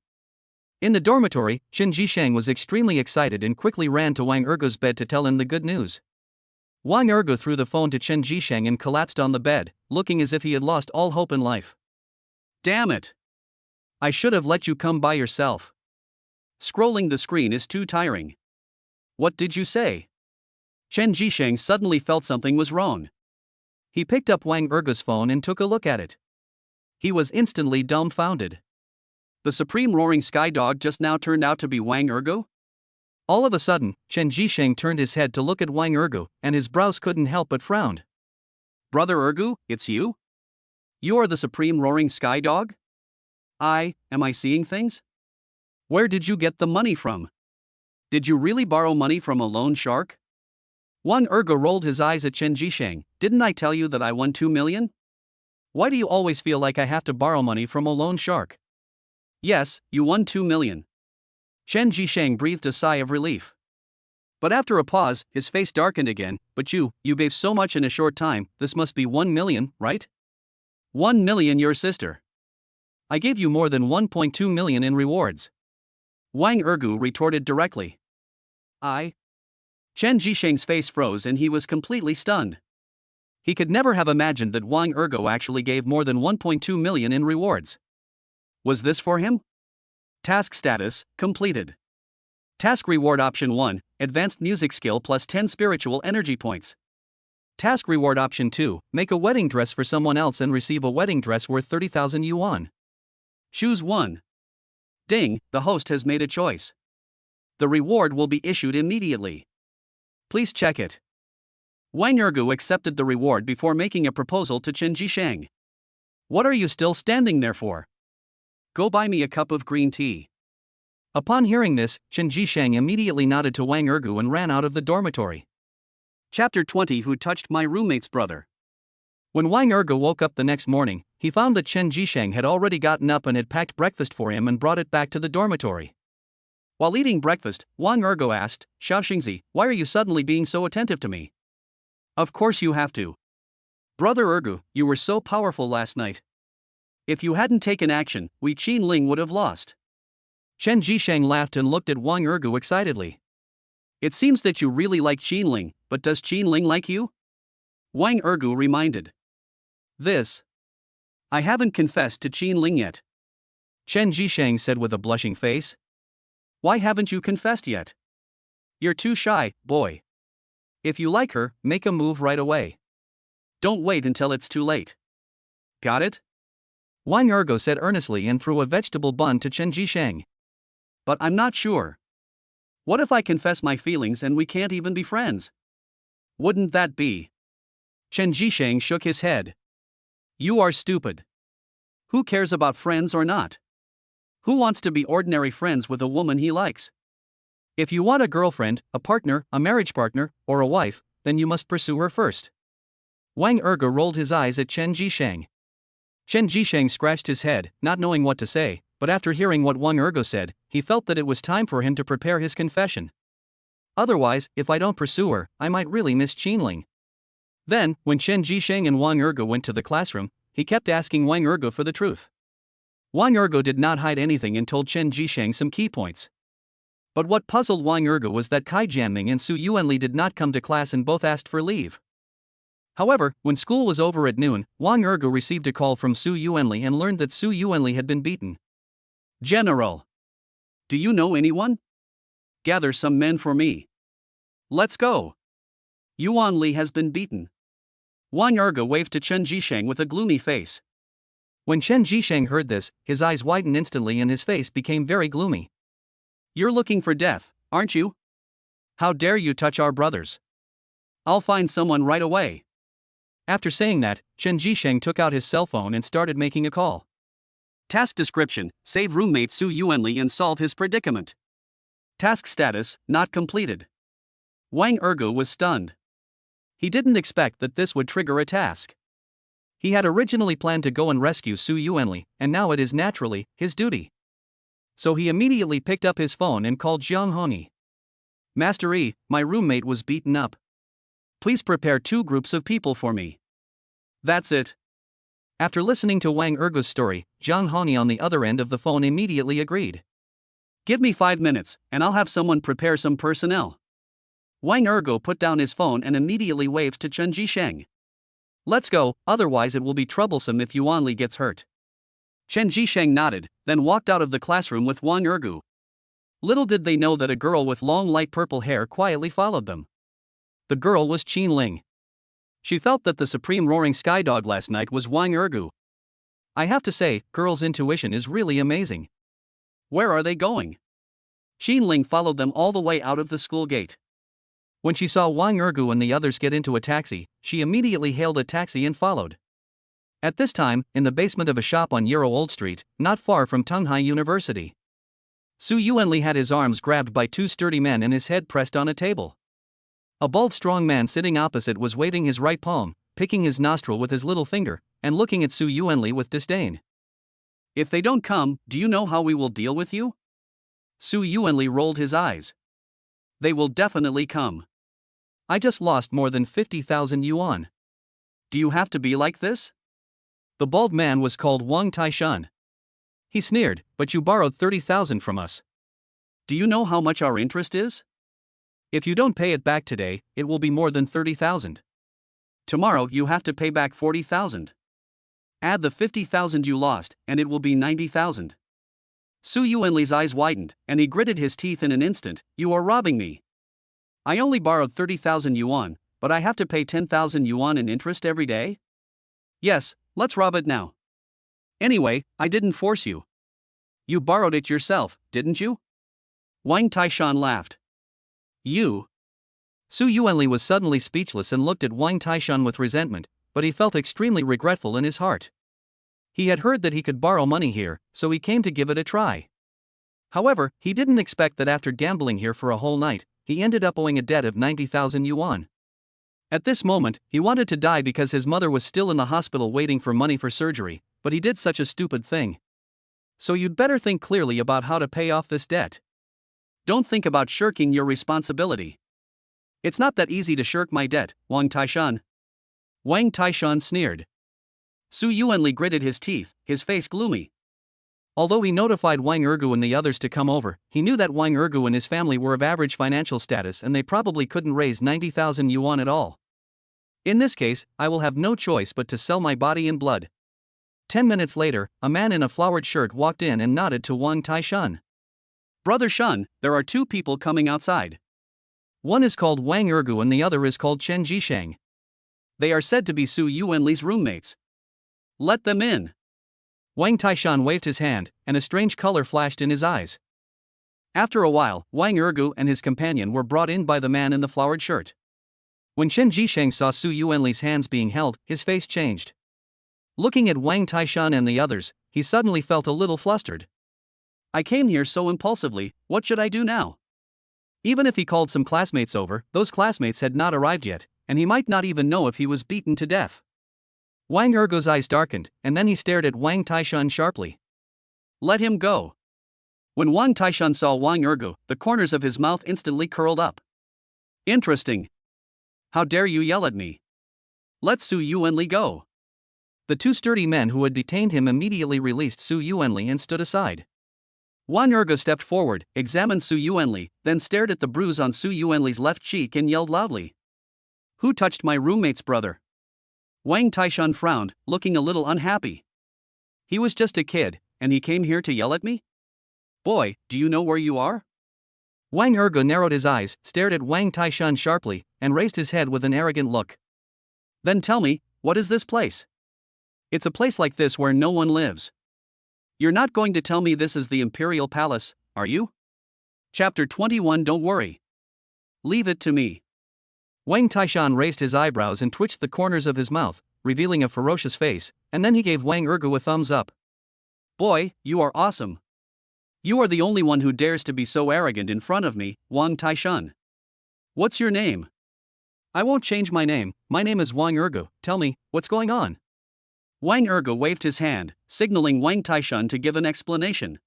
In the dormitory, Chen Jisheng was extremely excited and quickly ran to Wang Ergu's bed to tell him the good news. Wang Ergu threw the phone to Chen Jisheng and collapsed on the bed, looking as if he had lost all hope in life. Damn it! I should have let you come by yourself. Scrolling the screen is too tiring. What did you say? Chen Jisheng suddenly felt something was wrong. He picked up Wang Ergu's phone and took a look at it. He was instantly dumbfounded. The Supreme Roaring Skydog just now turned out to be Wang Ergu? All of a sudden, Chen Jisheng turned his head to look at Wang Ergu, and his brows couldn't help but frown. Brother Ergu, it's you? You are the Supreme Roaring Skydog? Am I seeing things? Where did you get the money from? Did you really borrow money from a loan shark? Wang Ergo rolled his eyes at Chen Jisheng. Didn't I tell you that I won 2 million? Why do you always feel like I have to borrow money from a loan shark? Yes, you won 2 million. Chen Jisheng breathed a sigh of relief. But after a pause, his face darkened again. But you gave so much in a short time, this must be 1 million, right? 1 million your sister. I gave you more than 1.2 million in rewards. Wang Ergu retorted directly. Chen Jisheng's face froze and he was completely stunned. He could never have imagined that Wang Ergo actually gave more than 1.2 million in rewards. Was this for him? Task status, completed. Task reward option 1, advanced music skill plus 10 spiritual energy points. Task reward option 2, make a wedding dress for someone else and receive a wedding dress worth 30,000 yuan. Choose 1. Ding, the host has made a choice. The reward will be issued immediately. Please check it. Wang Ergu accepted the reward before making a proposal to Chen Jisheng. What are you still standing there for? Go buy me a cup of green tea. Upon hearing this, Chen Jisheng immediately nodded to Wang Ergu and ran out of the dormitory. Chapter 20. Who touched my roommate's brother? When Wang Ergu woke up the next morning, he found that Chen Jisheng had already gotten up and had packed breakfast for him and brought it back to the dormitory. While eating breakfast, Wang Ergu asked, Xiaoxingzi, why are you suddenly being so attentive to me? Of course you have to. Brother Ergu, you were so powerful last night. If you hadn't taken action, we Qinling would have lost. Chen Jisheng laughed and looked at Wang Ergu excitedly. It seems that you really like Qinling, but does Qinling like you? Wang Ergu reminded. I haven't confessed to Qinling yet. Chen Jisheng said with a blushing face. Why haven't you confessed yet? You're too shy, boy. If you like her, make a move right away. Don't wait until it's too late. Got it? Wang Ergu said earnestly and threw a vegetable bun to Chen Jisheng. But I'm not sure. What if I confess my feelings and we can't even be friends? Wouldn't that be? Chen Jisheng shook his head. You are stupid. Who cares about friends or not? Who wants to be ordinary friends with a woman he likes? If you want a girlfriend, a partner, a marriage partner, or a wife, then you must pursue her first. Wang Ergu rolled his eyes at Chen Jisheng. Chen Jisheng scratched his head, not knowing what to say, but after hearing what Wang Ergu said, he felt that it was time for him to prepare his confession. Otherwise, if I don't pursue her, I might really miss Qinling. Then, when Chen Jisheng and Wang Ergu went to the classroom, he kept asking Wang Ergu for the truth. Wang Ergu did not hide anything and told Chen Jisheng some key points. But what puzzled Wang Ergu was that Kai Jianming and Su Yuanli did not come to class and both asked for leave. However, when school was over at noon, Wang Ergu received a call from Su Yuanli and learned that Su Yuanli had been beaten. General. Do you know anyone? Gather some men for me. Let's go. Yuan Li has been beaten. Wang Ergu waved to Chen Jisheng with a gloomy face. When Chen Jisheng heard this, his eyes widened instantly and his face became very gloomy. You're looking for death, aren't you? How dare you touch our brothers? I'll find someone right away. After saying that, Chen Jisheng took out his cell phone and started making a call. Task description, save roommate Su Yuanli and solve his predicament. Task status, not completed. Wang Ergu was stunned. He didn't expect that this would trigger a task. He had originally planned to go and rescue Su Yuanli, and now it is naturally his duty. So he immediately picked up his phone and called Jiang Hongyi. Master Yi, my roommate was beaten up. Please prepare 2 groups of people for me. That's it. After listening to Wang Ergu's story, Jiang Hongyi on the other end of the phone immediately agreed. Give me 5 minutes, and I'll have someone prepare some personnel. Wang Ergu put down his phone and immediately waved to Chen Jisheng. Let's go, otherwise it will be troublesome if Yuan Li gets hurt. Chen Jisheng nodded, then walked out of the classroom with Wang Ergu. Little did they know that a girl with long light purple hair quietly followed them. The girl was Qinling. She felt that the supreme roaring skydog last night was Wang Ergu. I have to say, girls' intuition is really amazing. Where are they going? Qinling followed them all the way out of the school gate. When she saw Wang Ergu and the others get into a taxi, she immediately hailed a taxi and followed. At this time, in the basement of a shop on Euro Old Street, not far from Tunghai University. Su Yuanli had his arms grabbed by 2 sturdy men and his head pressed on a table. A bald strong man sitting opposite was waving his right palm, picking his nostril with his little finger, and looking at Su Yuanli with disdain. If they don't come, do you know how we will deal with you? Su Yuanli rolled his eyes. They will definitely come. I just lost more than 50,000 yuan. Do you have to be like this? The bald man was called Wang Taishan. He sneered, but you borrowed 30,000 from us. Do you know how much our interest is? If you don't pay it back today, it will be more than 30,000. Tomorrow you have to pay back 40,000. Add the 50,000 you lost, and it will be 90,000. Su Yuanli's eyes widened, and he gritted his teeth in an instant. You are robbing me. I only borrowed 30,000 yuan, but I have to pay 10,000 yuan in interest every day? Yes, let's rob it now. Anyway, I didn't force you. You borrowed it yourself, didn't you? Wang Taishan laughed. You? Su Yuanli was suddenly speechless and looked at Wang Taishan with resentment, but he felt extremely regretful in his heart. He had heard that he could borrow money here, so he came to give it a try. However, he didn't expect that after gambling here for a whole night, he ended up owing a debt of 90,000 yuan. At this moment, he wanted to die because his mother was still in the hospital waiting for money for surgery, but he did such a stupid thing. So you'd better think clearly about how to pay off this debt. Don't think about shirking your responsibility. It's not that easy to shirk my debt, Wang Taishan. Wang Taishan sneered. Su Yuanli gritted his teeth, his face gloomy. Although he notified Wang Ergu and the others to come over, he knew that Wang Ergu and his family were of average financial status and they probably couldn't raise 90,000 yuan at all. In this case, I will have no choice but to sell my body in blood. 10 minutes later, a man in a flowered shirt walked in and nodded to Wang Taishan. Brother Shun, there are two people coming outside. One is called Wang Ergu and the other is called Chen Jisheng. They are said to be Su Yuanli's roommates. Let them in. Wang Taishan waved his hand, and a strange color flashed in his eyes. After a while, Wang Ergu and his companion were brought in by the man in the flowered shirt. When Chen Jisheng saw Su Yuanli's hands being held, his face changed. Looking at Wang Taishan and the others, he suddenly felt a little flustered. I came here so impulsively, what should I do now? Even if he called some classmates over, those classmates had not arrived yet, and he might not even know if he was beaten to death. Wang Ergu's eyes darkened, and then he stared at Wang Taishan sharply. Let him go. When Wang Taishan saw Wang Ergu, the corners of his mouth instantly curled up. Interesting. How dare you yell at me? Let Su Yuanli go. The two sturdy men who had detained him immediately released Su Yuanli and stood aside. Wang Ergu stepped forward, examined Su Yuanli, then stared at the bruise on Su Yuanli's left cheek and yelled loudly. Who touched my roommate's brother? Wang Taishan frowned, looking a little unhappy. He was just a kid, and he came here to yell at me? Boy, do you know where you are? Wang Ergu narrowed his eyes, stared at Wang Taishan sharply, and raised his head with an arrogant look. Then tell me, what is this place? It's a place like this where no one lives. You're not going to tell me this is the Imperial Palace, are you? Chapter 21. Don't worry. Leave it to me. Wang Taishan raised his eyebrows and twitched the corners of his mouth, revealing a ferocious face, and then he gave Wang Ergu a thumbs up. Boy, you are awesome. You are the only one who dares to be so arrogant in front of me, Wang Taishan. What's your name? I won't change my name is Wang Ergu, tell me, what's going on? Wang Ergu waved his hand, signaling Wang Taishan to give an explanation.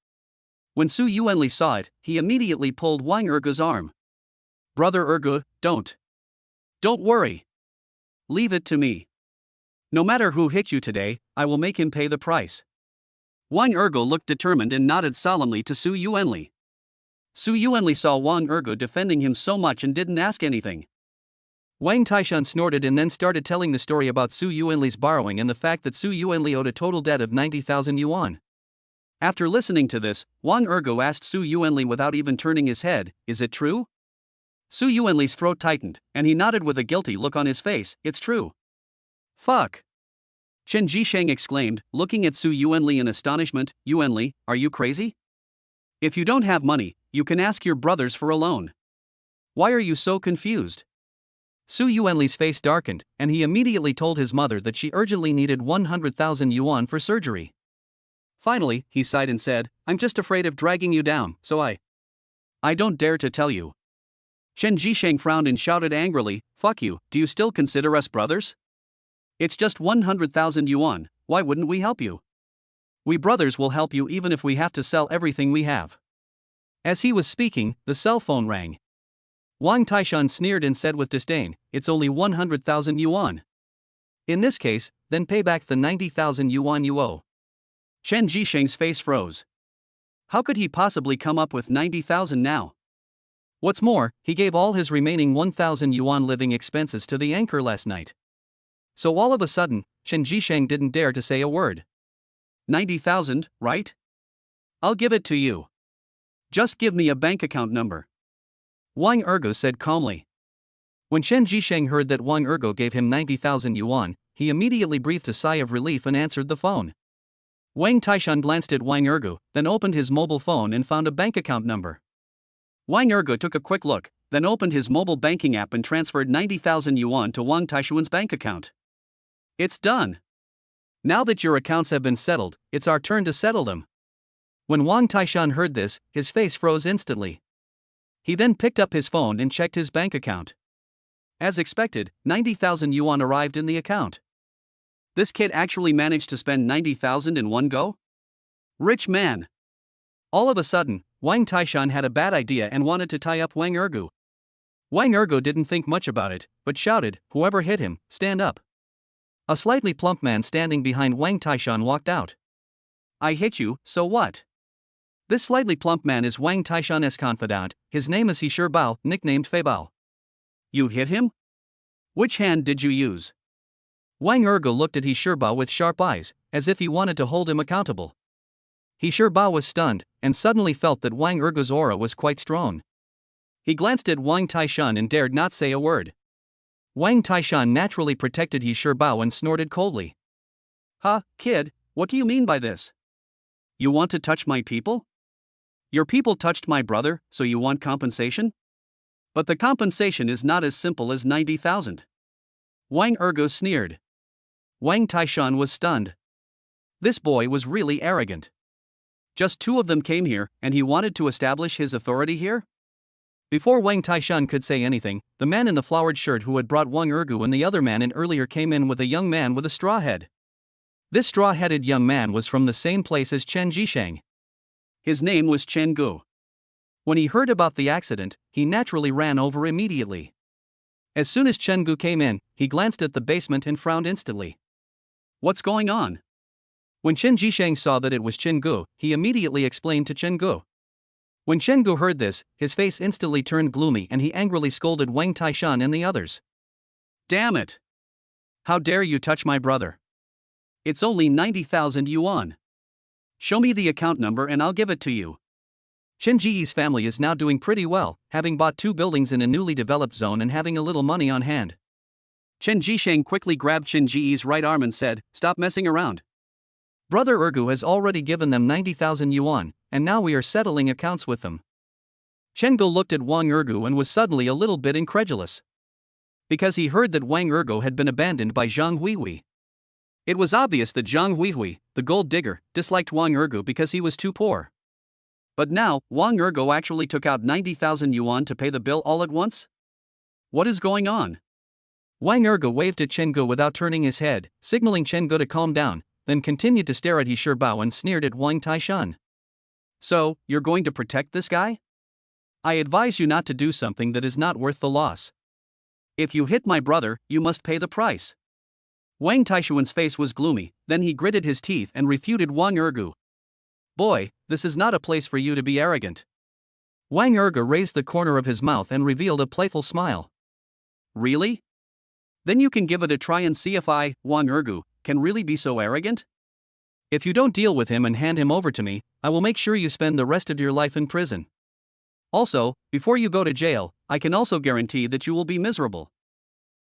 When Su Yuanli saw it, he immediately pulled Wang Ergu's arm. Brother Ergu, don't worry. Leave it to me. No matter who hit you today, I will make him pay the price. Wang Ergu looked determined and nodded solemnly to Su Yuanli. Su Yuanli saw Wang Ergu defending him so much and didn't ask anything. Wang Taishan snorted and then started telling the story about Su Yuanli's borrowing and the fact that Su Yuanli owed a total debt of 90,000 yuan. After listening to this, Wang Ergu asked Su Yuanli without even turning his head, is it true? Su Yuanli's throat tightened, and he nodded with a guilty look on his face, it's true. Fuck. Chen Jisheng exclaimed, looking at Su Yuanli in astonishment, Yuanli, are you crazy? If you don't have money, you can ask your brothers for a loan. Why are you so confused? Su Yuanli's face darkened, and he immediately told his mother that she urgently needed 100,000 yuan for surgery. Finally, he sighed and said, I'm just afraid of dragging you down, so I don't dare to tell you. Chen Jisheng frowned and shouted angrily, "Fuck you, do you still consider us brothers? It's just 100,000 yuan, why wouldn't we help you? We brothers will help you even if we have to sell everything we have." As he was speaking, the cell phone rang. Wang Taishan sneered and said with disdain, "It's only 100,000 yuan. In this case, then pay back the 90,000 yuan you owe." Chen Jisheng's face froze. How could he possibly come up with 90,000 now? What's more, he gave all his remaining 1,000 yuan living expenses to the anchor last night. So all of a sudden, Chen Jisheng didn't dare to say a word. 90,000, right? I'll give it to you. Just give me a bank account number. Wang Ergo said calmly. When Chen Jisheng heard that Wang Ergo gave him 90,000 yuan, he immediately breathed a sigh of relief and answered the phone. Wang Taishan glanced at Wang Ergo, then opened his mobile phone and found a bank account number. Wang Ergo took a quick look, then opened his mobile banking app and transferred 90,000 yuan to Wang Taishuan's bank account. It's done. Now that your accounts have been settled, it's our turn to settle them. When Wang Taishan heard this, his face froze instantly. He then picked up his phone and checked his bank account. As expected, 90,000 yuan arrived in the account. This kid actually managed to spend 90,000 in one go? Rich man. All of a sudden, Wang Taishan had a bad idea and wanted to tie up Wang Ergo. Wang Ergo didn't think much about it, but shouted, "Whoever hit him, stand up." A slightly plump man standing behind Wang Taishan walked out. "I hit you, so what?" This slightly plump man is Wang Taishan's confidant, his name is Heir Bao, nicknamed Fei Bao. "You hit him? Which hand did you use?" Wang Ergo looked at Heir Bao with sharp eyes, as if he wanted to hold him accountable. Heir Bao was stunned, and suddenly felt that Wang Ergo's aura was quite strong. He glanced at Wang Taishan and dared not say a word. Wang Taishan naturally protected Heir Bao and snorted coldly. "Huh, kid, what do you mean by this? You want to touch my people? Your people touched my brother, so you want compensation? But the compensation is not as simple as 90,000. Wang Ergo sneered. Wang Taishan was stunned. This boy was really arrogant. Just two of them came here, and he wanted to establish his authority here? Before Wang Taishan could say anything, the man in the flowered shirt who had brought Wang Ergo and the other man in earlier came in with a young man with a straw head. This straw-headed young man was from the same place as Chen Jisheng. His name was Chen Gu. When he heard about the accident, he naturally ran over immediately. As soon as Chen Gu came in, he glanced at the basement and frowned instantly. What's going on? When Chen Jisheng saw that it was Chen Gu, he immediately explained to Chen Gu. When Chen Gu heard this, his face instantly turned gloomy and he angrily scolded Wang Taishan and the others. Damn it! How dare you touch my brother? It's only 90,000 yuan. Show me the account number and I'll give it to you. Chen Ji's family is now doing pretty well, having bought 2 buildings in a newly developed zone and having a little money on hand. Chen Jisheng quickly grabbed Chen Ji's right arm and said, "Stop messing around. Brother Ergu has already given them 90,000 yuan, and now we are settling accounts with them." Chen Gu looked at Wang Ergu and was suddenly a little bit incredulous. Because he heard that Wang Ergu had been abandoned by Zhang Huihui. It was obvious that Zhang Huihui, the gold digger, disliked Wang Ergu because he was too poor. But now, Wang Ergu actually took out 90,000 yuan to pay the bill all at once? What is going on? Wang Ergu waved at Chen Gu without turning his head, signaling Chen Gu to calm down, then continued to stare at Heir Bao and sneered at Wang Taishan. So, you're going to protect this guy? I advise you not to do something that is not worth the loss. If you hit my brother, you must pay the price. Wang Taishuan's face was gloomy, then he gritted his teeth and refuted Wang Ergu. Boy, this is not a place for you to be arrogant. Wang Ergu raised the corner of his mouth and revealed a playful smile. Really? Then you can give it a try and see if I, Wang Ergu, can really be so arrogant? If you don't deal with him and hand him over to me, I will make sure you spend the rest of your life in prison. Also, before you go to jail, I can also guarantee that you will be miserable.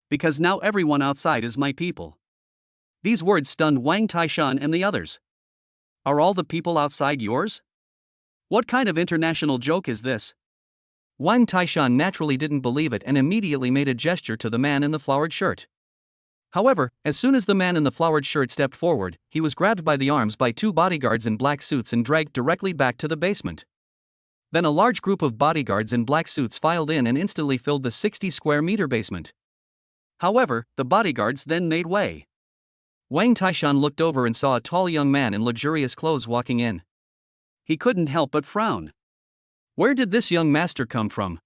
Because now everyone outside is my people. These words stunned Wang Taishan and the others. Are all the people outside yours? What kind of international joke is this? Wang Taishan naturally didn't believe it and immediately made a gesture to the man in the flowered shirt. However, as soon as the man in the flowered shirt stepped forward, he was grabbed by the arms by 2 bodyguards in black suits and dragged directly back to the basement. Then a large group of bodyguards in black suits filed in and instantly filled the 60-square-meter basement. However, the bodyguards then made way. Wang Taishan looked over and saw a tall young man in luxurious clothes walking in. He couldn't help but frown. Where did this young master come from?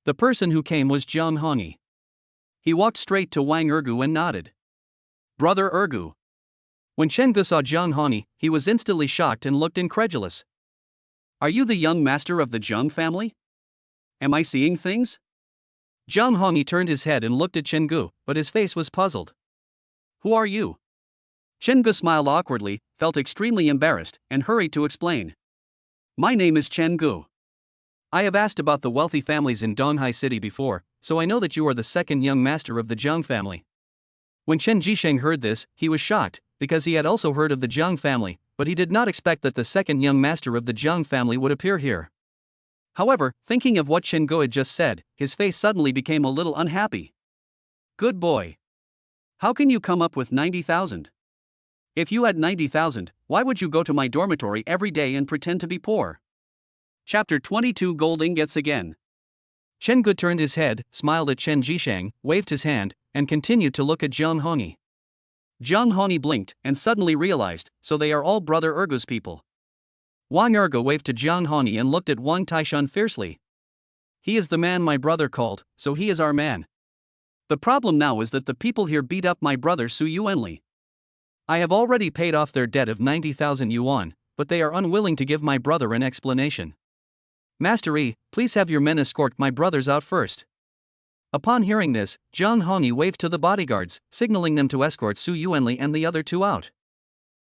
The person who came was Jiang Hongyi. He walked straight to Wang Ergu and nodded. Brother Ergu. When Chen Gu saw Jiang Hongyi, he was instantly shocked and looked incredulous. Are you the young master of the Jiang family? Am I seeing things? Jiang Hongyi turned his head and looked at Chen Gu, but his face was puzzled. Who are you? Chen Gu smiled awkwardly, felt extremely embarrassed, and hurried to explain. My name is Chen Gu. I have asked about the wealthy families in Donghai City before, so I know that you are the second young master of the Jiang family. When Chen Jisheng heard this, he was shocked, because he had also heard of the Jiang family, but he did not expect that the second young master of the Jiang family would appear here. However, thinking of what Chen Gu had just said, his face suddenly became a little unhappy. Good boy. How can you come up with 90,000? If you had 90,000, why would you go to my dormitory every day and pretend to be poor? Chapter 22 Gold Ingots Again. Chen Gu turned his head, smiled at Chen Jisheng, waved his hand, and continued to look at Jiang Hongyi. Jiang Hongyi blinked and suddenly realized, so they are all Brother Ergu's people. Wang Ergu waved to Jiang Hongyi and looked at Wang Taishan fiercely. He is the man my brother called, so he is our man. The problem now is that the people here beat up my brother Su Yuanli. I have already paid off their debt of 90,000 yuan, but they are unwilling to give my brother an explanation. Master Yi, please have your men escort my brothers out first. Upon hearing this, Jiang Hongyi waved to the bodyguards, signaling them to escort Su Yuanli and the other two out.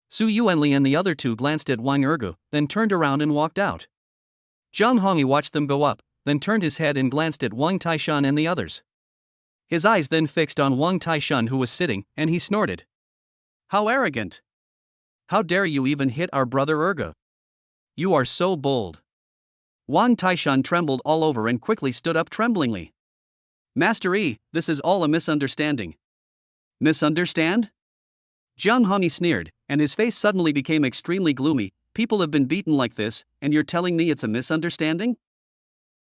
Su Yuanli and the other two glanced at Wang Ergu, then turned around and walked out. Jiang Hongyi watched them go up, then turned his head and glanced at Wang Taishan and the others. His eyes then fixed on Wang Taishan who was sitting, and he snorted. How arrogant! How dare you even hit our brother Ergu? You are so bold. Wang Taishan trembled all over and quickly stood up tremblingly. Master Yi, this is all a misunderstanding. Misunderstand? Jiang Hongyi sneered, and his face suddenly became extremely gloomy. People have been beaten like this, and you're telling me it's a misunderstanding?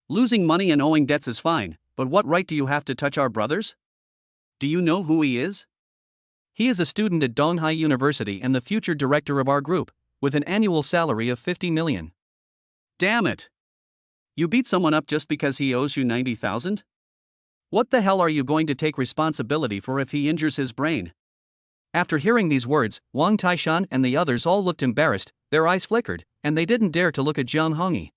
Losing money and owing debts is fine, but what right do you have to touch our brothers? Do you know who he is? He is a student at Donghai University and the future director of our group, with an annual salary of 50 million. Damn it! You beat someone up just because he owes you 90,000? What the hell are you going to take responsibility for if he injures his brain? After hearing these words, Wang Taishan and the others all looked embarrassed, their eyes flickered, and they didn't dare to look at Jiang Hongyi.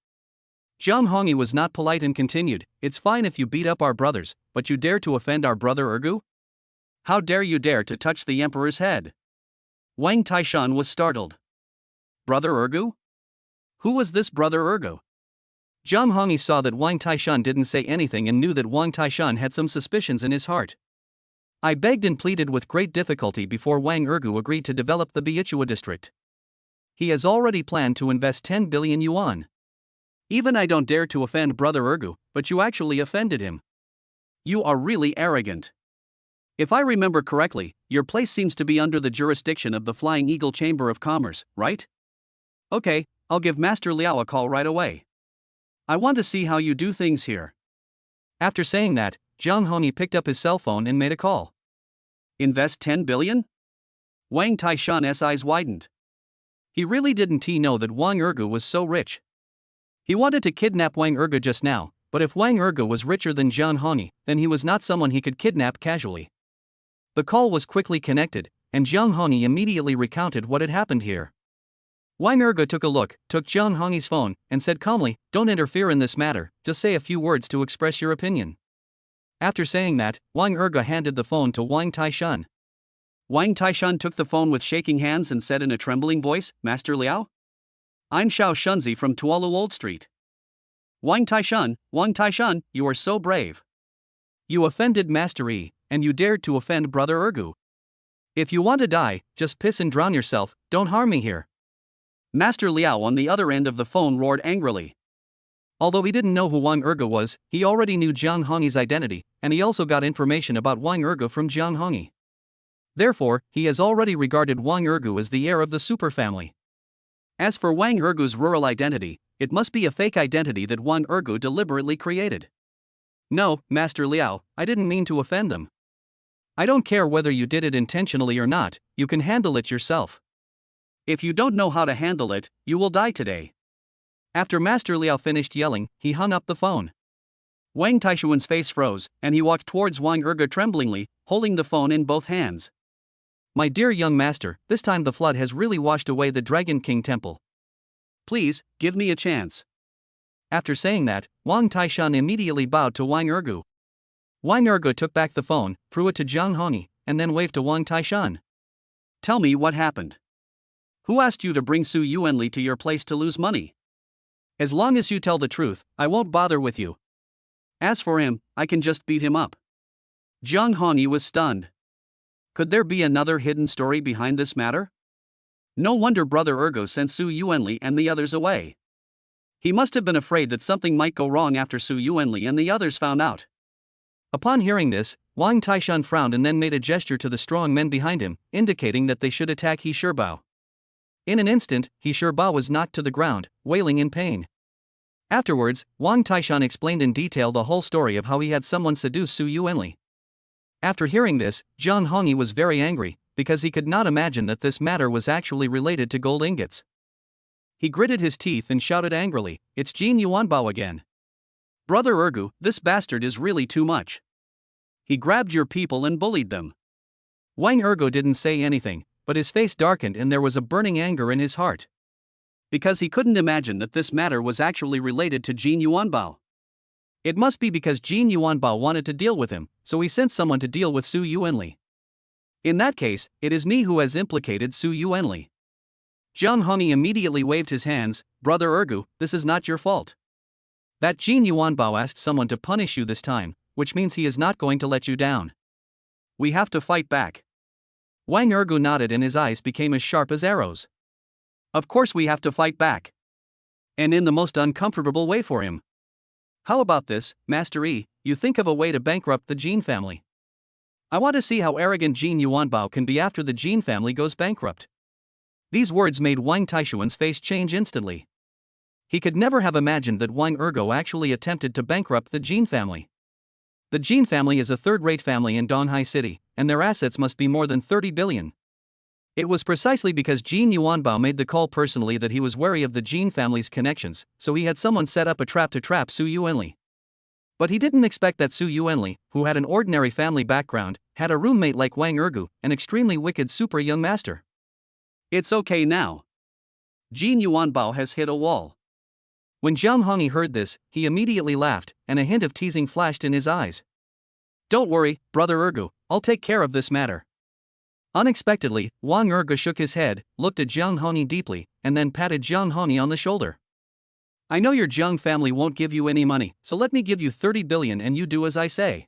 Jiang Hongyi was not polite and continued, It's fine if you beat up our brothers, but you dare to offend our brother Ergu? How dare you dare to touch the emperor's head? Wang Taishan was startled. Brother Ergu? Who was this brother Ergu? Jiang Hongyi saw that Wang Taishan didn't say anything and knew that Wang Taishan had some suspicions in his heart. I begged and pleaded with great difficulty before Wang Ergu agreed to develop the Beichua district. He has already planned to invest 10 billion yuan. Even I don't dare to offend Brother Ergu, but you actually offended him. You are really arrogant. If I remember correctly, your place seems to be under the jurisdiction of the Flying Eagle Chamber of Commerce, right? Okay, I'll give Master Liao a call right away. I want to see how you do things here. After saying that, Jiang Hongyi picked up his cell phone and made a call. Invest 10 billion? Wang Taishan's eyes widened. He really didn't know that Wang Ergu was so rich. He wanted to kidnap Wang Ergu just now, but if Wang Ergu was richer than Jiang Hongyi, then he was not someone he could kidnap casually. The call was quickly connected, and Jiang Hongyi immediately recounted what had happened here. Wang Ergu took a look, took Jiang Hongyi's phone, and said calmly, Don't interfere in this matter, just say a few words to express your opinion. After saying that, Wang Ergu handed the phone to Wang Taishan. Wang Taishan took the phone with shaking hands and said in a trembling voice, Master Liao? I'm Xiao Shunzi from Tualu Old Street. Wang Taishan, you are so brave. You offended Master Yi, and you dared to offend Brother Ergu. If you want to die, just piss and drown yourself, don't harm me here. Master Liao on the other end of the phone roared angrily. Although he didn't know who Wang Ergu was, he already knew Jiang Hongyi's identity, and he also got information about Wang Ergu from Jiang Hongyi. Therefore, he has already regarded Wang Ergu as the heir of the super family. As for Wang Ergu's rural identity, it must be a fake identity that Wang Ergu deliberately created. No, Master Liao, I didn't mean to offend them. I don't care whether you did it intentionally or not, you can handle it yourself. If you don't know how to handle it, you will die today. After Master Liao finished yelling, he hung up the phone. Wang Taishuan's face froze, and he walked towards Wang Ergu tremblingly, holding the phone in both hands. My dear young master, this time the flood has really washed away the Dragon King temple. Please, give me a chance. After saying that, Wang Taishan immediately bowed to Wang Ergu. Wang Ergu took back the phone, threw it to Jiang Hongyi, and then waved to Wang Taishan. Tell me what happened. Who asked you to bring Su Yuanli to your place to lose money? As long as you tell the truth, I won't bother with you. As for him, I can just beat him up. Jiang Hongyi was stunned. Could there be another hidden story behind this matter? No wonder Brother Ergu sent Su Yuanli and the others away. He must have been afraid that something might go wrong after Su Yuanli and the others found out. Upon hearing this, Wang Taishan frowned and then made a gesture to the strong men behind him, indicating that they should attack He Shibao. In an instant, He Shibao was knocked to the ground, wailing in pain. Afterwards, Wang Taishan explained in detail the whole story of how he had someone seduce Su Yuanli. After hearing this, Jiang Hongyi was very angry, because he could not imagine that this matter was actually related to gold ingots. He gritted his teeth and shouted angrily, "It's Jin Yuanbao again. Brother Ergu, this bastard is really too much. He grabbed your people and bullied them." Wang Ergu didn't say anything, but his face darkened and there was a burning anger in his heart. Because he couldn't imagine that this matter was actually related to Jin Yuanbao. It must be because Jin Yuanbao wanted to deal with him, so he sent someone to deal with Su Yuanli. In that case, it is me who has implicated Su Yuanli. Jiang Hongyi immediately waved his hands. Brother Ergu, this is not your fault. That Jin Yuanbao asked someone to punish you this time, which means he is not going to let you down. We have to fight back. Wang Ergu nodded and his eyes became as sharp as arrows. Of course we have to fight back. And in the most uncomfortable way for him. How about this, Master Yi, you think of a way to bankrupt the Jin family. I want to see how arrogant Jin Yuanbao can be after the Jin family goes bankrupt. These words made Wang Taishuan's face change instantly. He could never have imagined that Wang Ergu actually attempted to bankrupt the Jin family. The Jin family is a third-rate family in Donghai City, and their assets must be more than 30 billion. It was precisely because Jin Yuanbao made the call personally that he was wary of the Jin family's connections, so he had someone set up a trap to trap Su Yuanli. But he didn't expect that Su Yuanli, who had an ordinary family background, had a roommate like Wang Ergu, an extremely wicked super young master. It's okay now. Jin Yuanbao has hit a wall. When Jiang Hongyi heard this, he immediately laughed, and a hint of teasing flashed in his eyes. Don't worry, Brother Ergu, I'll take care of this matter. Unexpectedly, Wang Ergu shook his head, looked at Jiang Hongyi deeply, and then patted Jiang Hongyi on the shoulder. I know your Jiang family won't give you any money, so let me give you 30 billion and you do as I say.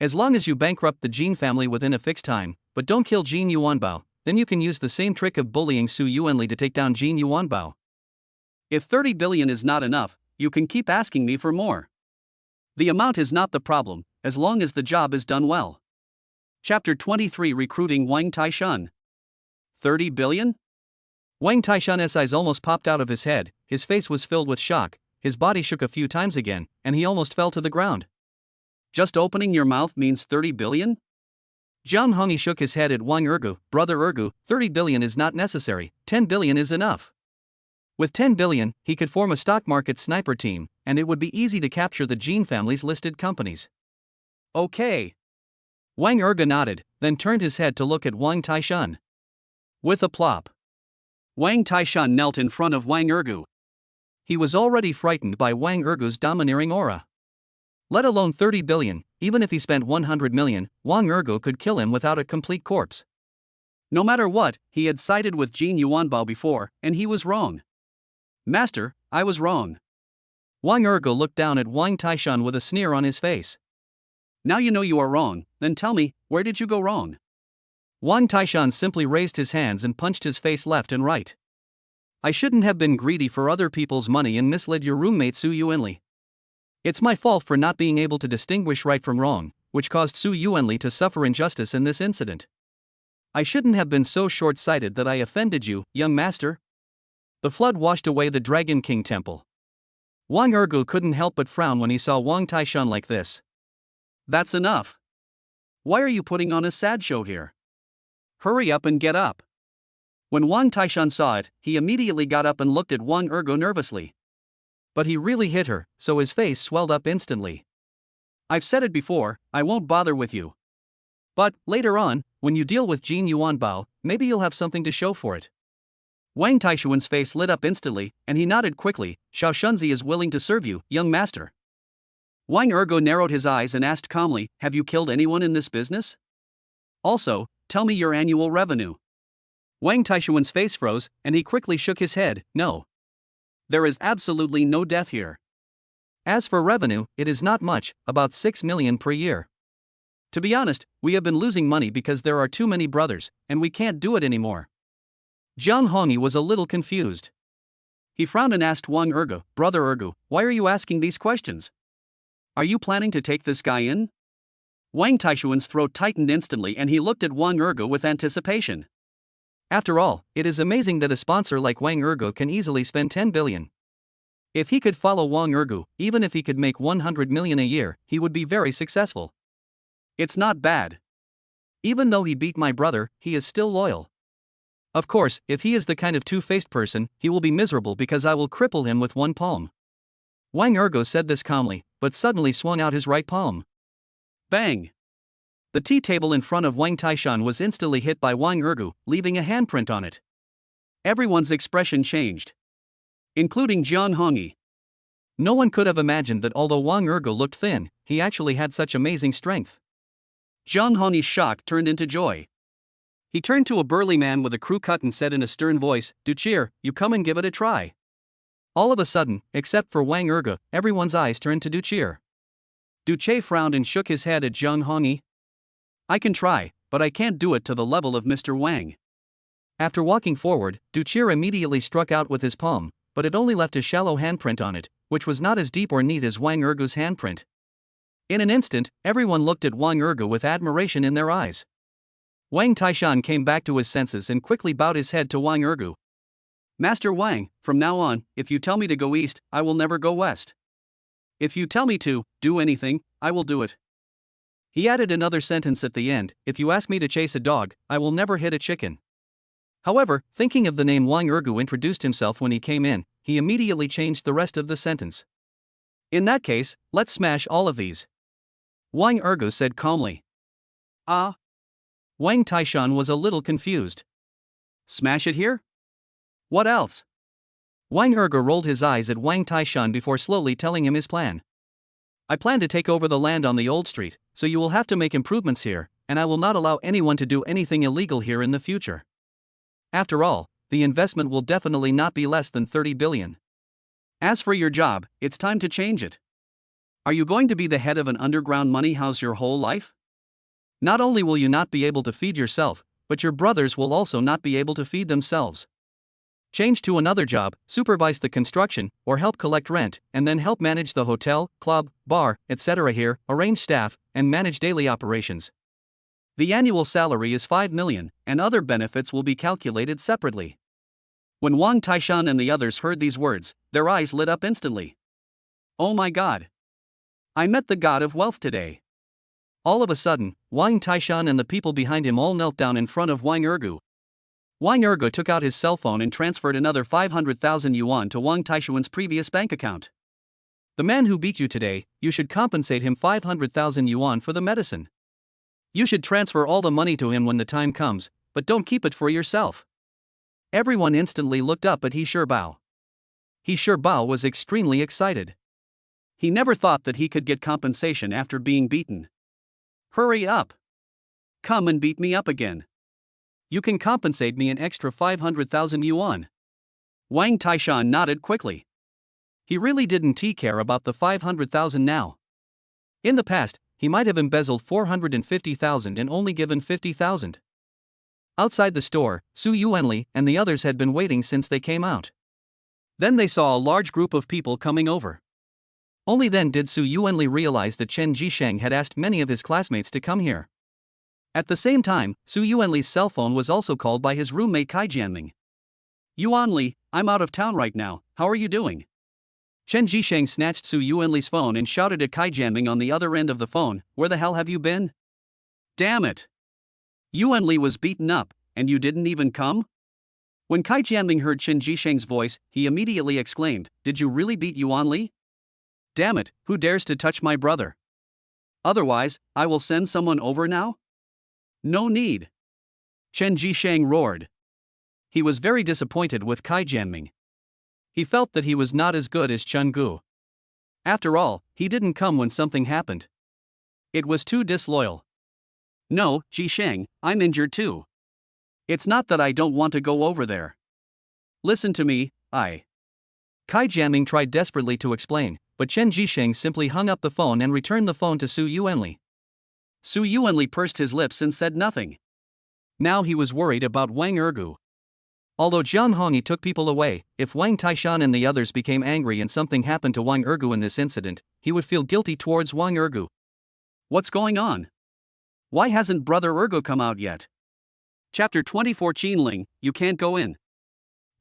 As long as you bankrupt the Jin family within a fixed time, but don't kill Jin Yuanbao, then you can use the same trick of bullying Su Yuanli to take down Jin Yuanbao. If 30 billion is not enough, you can keep asking me for more. The amount is not the problem, as long as the job is done well. Chapter 23 Recruiting Wang Taishan. 30 billion? Wang Taishan's eyes almost popped out of his head, his face was filled with shock, his body shook a few times again, and he almost fell to the ground. Just opening your mouth means 30 billion? Jiang Hongyi shook his head at Wang Ergu. Brother Ergu, 30 billion is not necessary, 10 billion is enough. With 10 billion, he could form a stock market sniper team, and it would be easy to capture the Jin family's listed companies. Okay. Wang Ergu nodded, then turned his head to look at Wang Taishan. With a plop, Wang Taishan knelt in front of Wang Ergu. He was already frightened by Wang Ergu's domineering aura. Let alone 30 billion, even if he spent 100 million, Wang Ergu could kill him without a complete corpse. No matter what, he had sided with Jin Yuanbao before, and he was wrong. Master, I was wrong. Wang Ergu looked down at Wang Taishan with a sneer on his face. Now you know you are wrong, then tell me, where did you go wrong? Wang Taishan simply raised his hands and punched his face left and right. I shouldn't have been greedy for other people's money and misled your roommate Su Yuanli. It's my fault for not being able to distinguish right from wrong, which caused Su Yuanli to suffer injustice in this incident. I shouldn't have been so short-sighted that I offended you, young master. The flood washed away the Dragon King temple. Wang Ergu couldn't help but frown when he saw Wang Taishan like this. That's enough. Why are you putting on a sad show here? Hurry up and get up. When Wang Taishan saw it, he immediately got up and looked at Wang Ergu nervously. But he really hit her, so his face swelled up instantly. I've said it before, I won't bother with you. But, later on, when you deal with Jin Yuan Bao, maybe you'll have something to show for it. Wang Taishuan's face lit up instantly, and he nodded quickly. Xiao Shunzi is willing to serve you, young master. Wang Ergu narrowed his eyes and asked calmly, have you killed anyone in this business? Also, tell me your annual revenue. Wang Taishuan's face froze, and he quickly shook his head, no. There is absolutely no death here. As for revenue, it is not much, about 6 million per year. To be honest, we have been losing money because there are too many brothers, and we can't do it anymore. Jiang Hongyi was a little confused. He frowned and asked Wang Ergu, Brother Ergu, why are you asking these questions? Are you planning to take this guy in? Wang Taishuan's throat tightened instantly and he looked at Wang Ergu with anticipation. After all, it is amazing that a sponsor like Wang Ergu can easily spend 10 billion. If he could follow Wang Ergu, even if he could make 100 million a year, he would be very successful. It's not bad. Even though he beat my brother, he is still loyal. Of course, if he is the kind of two-faced person, he will be miserable because I will cripple him with one palm. Wang Ergu said this calmly, but suddenly swung out his right palm. Bang! The tea table in front of Wang Taishan was instantly hit by Wang Ergu, leaving a handprint on it. Everyone's expression changed. Including Jiang Hongyi. No one could have imagined that although Wang Ergu looked thin, he actually had such amazing strength. Jiang Hongyi's shock turned into joy. He turned to a burly man with a crew cut and said in a stern voice, "Du Cheer, you come and give it a try." All of a sudden, except for Wang Ergu, everyone's eyes turned to Du Cheer. Du Che frowned and shook his head at Jiang Hongyi. I can try, but I can't do it to the level of Mr. Wang. After walking forward, Du Cheer immediately struck out with his palm, but it only left a shallow handprint on it, which was not as deep or neat as Wang Ergu's handprint. In an instant, everyone looked at Wang Ergu with admiration in their eyes. Wang Taishan came back to his senses and quickly bowed his head to Wang Ergu. Master Wang, from now on, if you tell me to go east, I will never go west. If you tell me to do anything, I will do it. He added another sentence at the end, if you ask me to chase a dog, I will never hit a chicken. However, thinking of the name Wang Ergu introduced himself when he came in, he immediately changed the rest of the sentence. In that case, let's smash all of these. Wang Ergu said calmly. Ah? Wang Taishan was a little confused. Smash it here? What else? Wang Ergu rolled his eyes at Wang Taishan before slowly telling him his plan. I plan to take over the land on the old street, so you will have to make improvements here, and I will not allow anyone to do anything illegal here in the future. After all, the investment will definitely not be less than 30 billion. As for your job, it's time to change it. Are you going to be the head of an underground money house your whole life? Not only will you not be able to feed yourself, but your brothers will also not be able to feed themselves. Change to another job, supervise the construction, or help collect rent, and then help manage the hotel, club, bar, etc. here, arrange staff, and manage daily operations. The annual salary is 5 million, and other benefits will be calculated separately. When Wang Taishan and the others heard these words, their eyes lit up instantly. Oh my god! I met the god of wealth today. All of a sudden, Wang Taishan and the people behind him all knelt down in front of Wang Ergu. Wang Ergu took out his cell phone and transferred another 500,000 yuan to Wang Taishuan's previous bank account. The man who beat you today, you should compensate him 500,000 yuan for the medicine. You should transfer all the money to him when the time comes, but don't keep it for yourself. Everyone instantly looked up at He Bao. He Bao was extremely excited. He never thought that he could get compensation after being beaten. Hurry up! Come and beat me up again. You can compensate me an extra 500,000 yuan. Wang Taishan nodded quickly. He really didn't care about the 500,000 now. In the past, he might have embezzled 450,000 and only given 50,000. Outside the store, Su Yuanli and the others had been waiting since they came out. Then they saw a large group of people coming over. Only then did Su Yuanli realize that Chen Jisheng had asked many of his classmates to come here. At the same time, Su Yuanli's cell phone was also called by his roommate Kai Jianming. Yuanli, I'm out of town right now, how are you doing? Chen Jisheng snatched Su Yuanli's phone and shouted at Kai Jianming on the other end of the phone, where the hell have you been? Damn it! Yuanli was beaten up, and you didn't even come? When Kai Jianming heard Chen Jisheng's voice, he immediately exclaimed, Did you really beat Yuanli? Damn it, who dares to touch my brother? Otherwise, I will send someone over now? No need. Chen Jisheng roared. He was very disappointed with Kai Jianming. He felt that he was not as good as Chen Gu. After all, he didn't come when something happened. It was too disloyal. No, Jisheng, I'm injured too. It's not that I don't want to go over there. Listen to me, Kai Jianming tried desperately to explain, but Chen Jisheng simply hung up the phone and returned the phone to Su Yuanli. Su Yuanli pursed his lips and said nothing. Now he was worried about Wang Ergu. Although Jian Hongyi took people away, if Wang Taishan and the others became angry and something happened to Wang Ergu in this incident, he would feel guilty towards Wang Ergu. What's going on? Why hasn't Brother Ergu come out yet? Chapter 24 Qinling, you can't go in.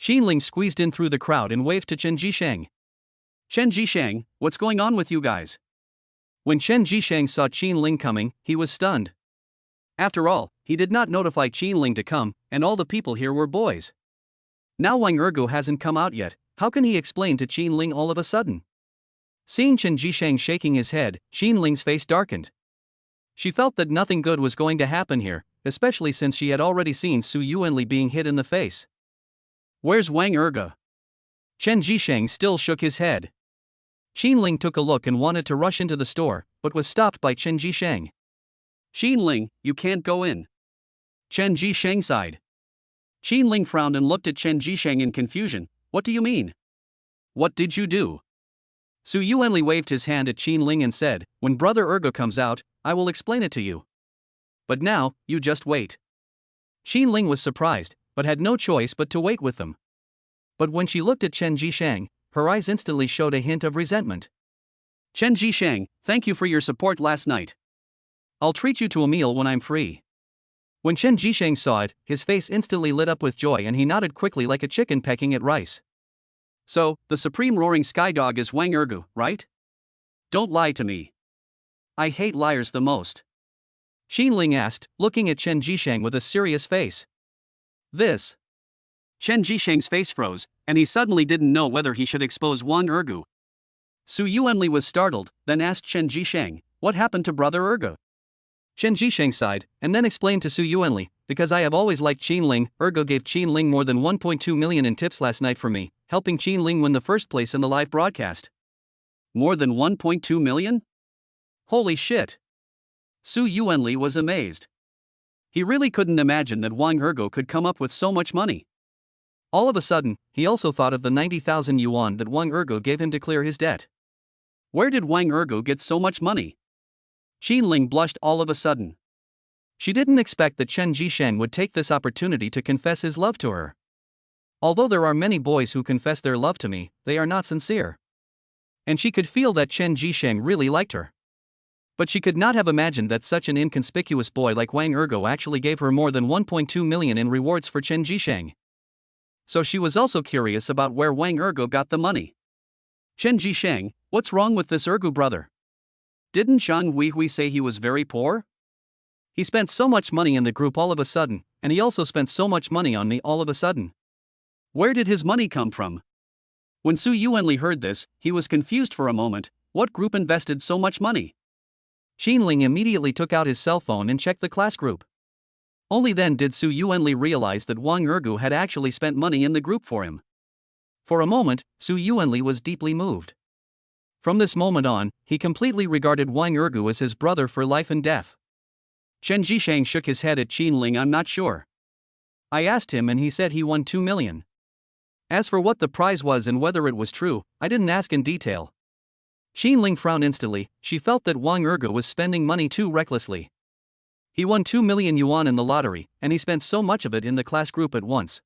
Qinling squeezed in through the crowd and waved to Chen Jisheng. Chen Jisheng, what's going on with you guys? When Chen Jisheng saw Qinling coming, he was stunned. After all, he did not notify Qinling to come, and all the people here were boys. Now Wang Ergu hasn't come out yet, how can he explain to Qinling all of a sudden? Seeing Chen Jisheng shaking his head, Qinling's face darkened. She felt that nothing good was going to happen here, especially since she had already seen Su Yuanli being hit in the face. Where's Wang Ergu? Chen Jisheng still shook his head. Qinling took a look and wanted to rush into the store, but was stopped by Chen Jisheng. Qinling, you can't go in. Chen Jisheng sighed. Qinling frowned and looked at Chen Jisheng in confusion. What do you mean? What did you do? Su Yuanli waved his hand at Qinling and said, When Brother Ergu comes out, I will explain it to you. But now, you just wait. Qinling was surprised, but had no choice but to wait with them. But when she looked at Chen Jisheng, her eyes instantly showed a hint of resentment. Chen Jisheng, thank you for your support last night. I'll treat you to a meal when I'm free. When Chen Jisheng saw it, his face instantly lit up with joy and he nodded quickly like a chicken pecking at rice. So, the supreme roaring sky dog is Wang Ergu, right? Don't lie to me. I hate liars the most. Qinling asked, looking at Chen Jisheng with a serious face. This. Chen Jisheng's face froze, and he suddenly didn't know whether he should expose Wang Ergu. Su Yuanli was startled, then asked Chen Jisheng, What happened to Brother Ergu? Chen Jisheng sighed, and then explained to Su Yuanli, Because I have always liked Qinling, Ergu gave Qinling more than 1.2 million in tips last night for me, helping Qinling win the first place in the live broadcast. More than 1.2 million? Holy shit! Su Yuanli was amazed. He really couldn't imagine that Wang Ergu could come up with so much money. All of a sudden, he also thought of the 90,000 yuan that Wang Ergu gave him to clear his debt. Where did Wang Ergu get so much money? Qinling blushed all of a sudden. She didn't expect that Chen Jisheng would take this opportunity to confess his love to her. Although there are many boys who confess their love to me, they are not sincere. And she could feel that Chen Jisheng really liked her. But she could not have imagined that such an inconspicuous boy like Wang Ergu actually gave her more than 1.2 million in rewards for Chen Jisheng. So she was also curious about where Wang Ergu got the money. Chen Jisheng, what's wrong with this Ergu brother? Didn't Zhang Huihui say he was very poor? He spent so much money in the group all of a sudden, and he also spent so much money on me all of a sudden. Where did his money come from? When Su Yuanli heard this, he was confused for a moment. What group invested so much money? Qinling immediately took out his cell phone and checked the class group. Only then did Su Yuanli realize that Wang Ergu had actually spent money in the group for him. For a moment, Su Yuanli was deeply moved. From this moment on, he completely regarded Wang Ergu as his brother for life and death. Chen Jisheng shook his head at Qinling. I'm not sure. I asked him and he said he won 2 million. As for what the prize was and whether it was true, I didn't ask in detail. Qinling frowned instantly. She felt that Wang Ergu was spending money too recklessly. He won 2 million yuan in the lottery, and he spent so much of it in the class group at once.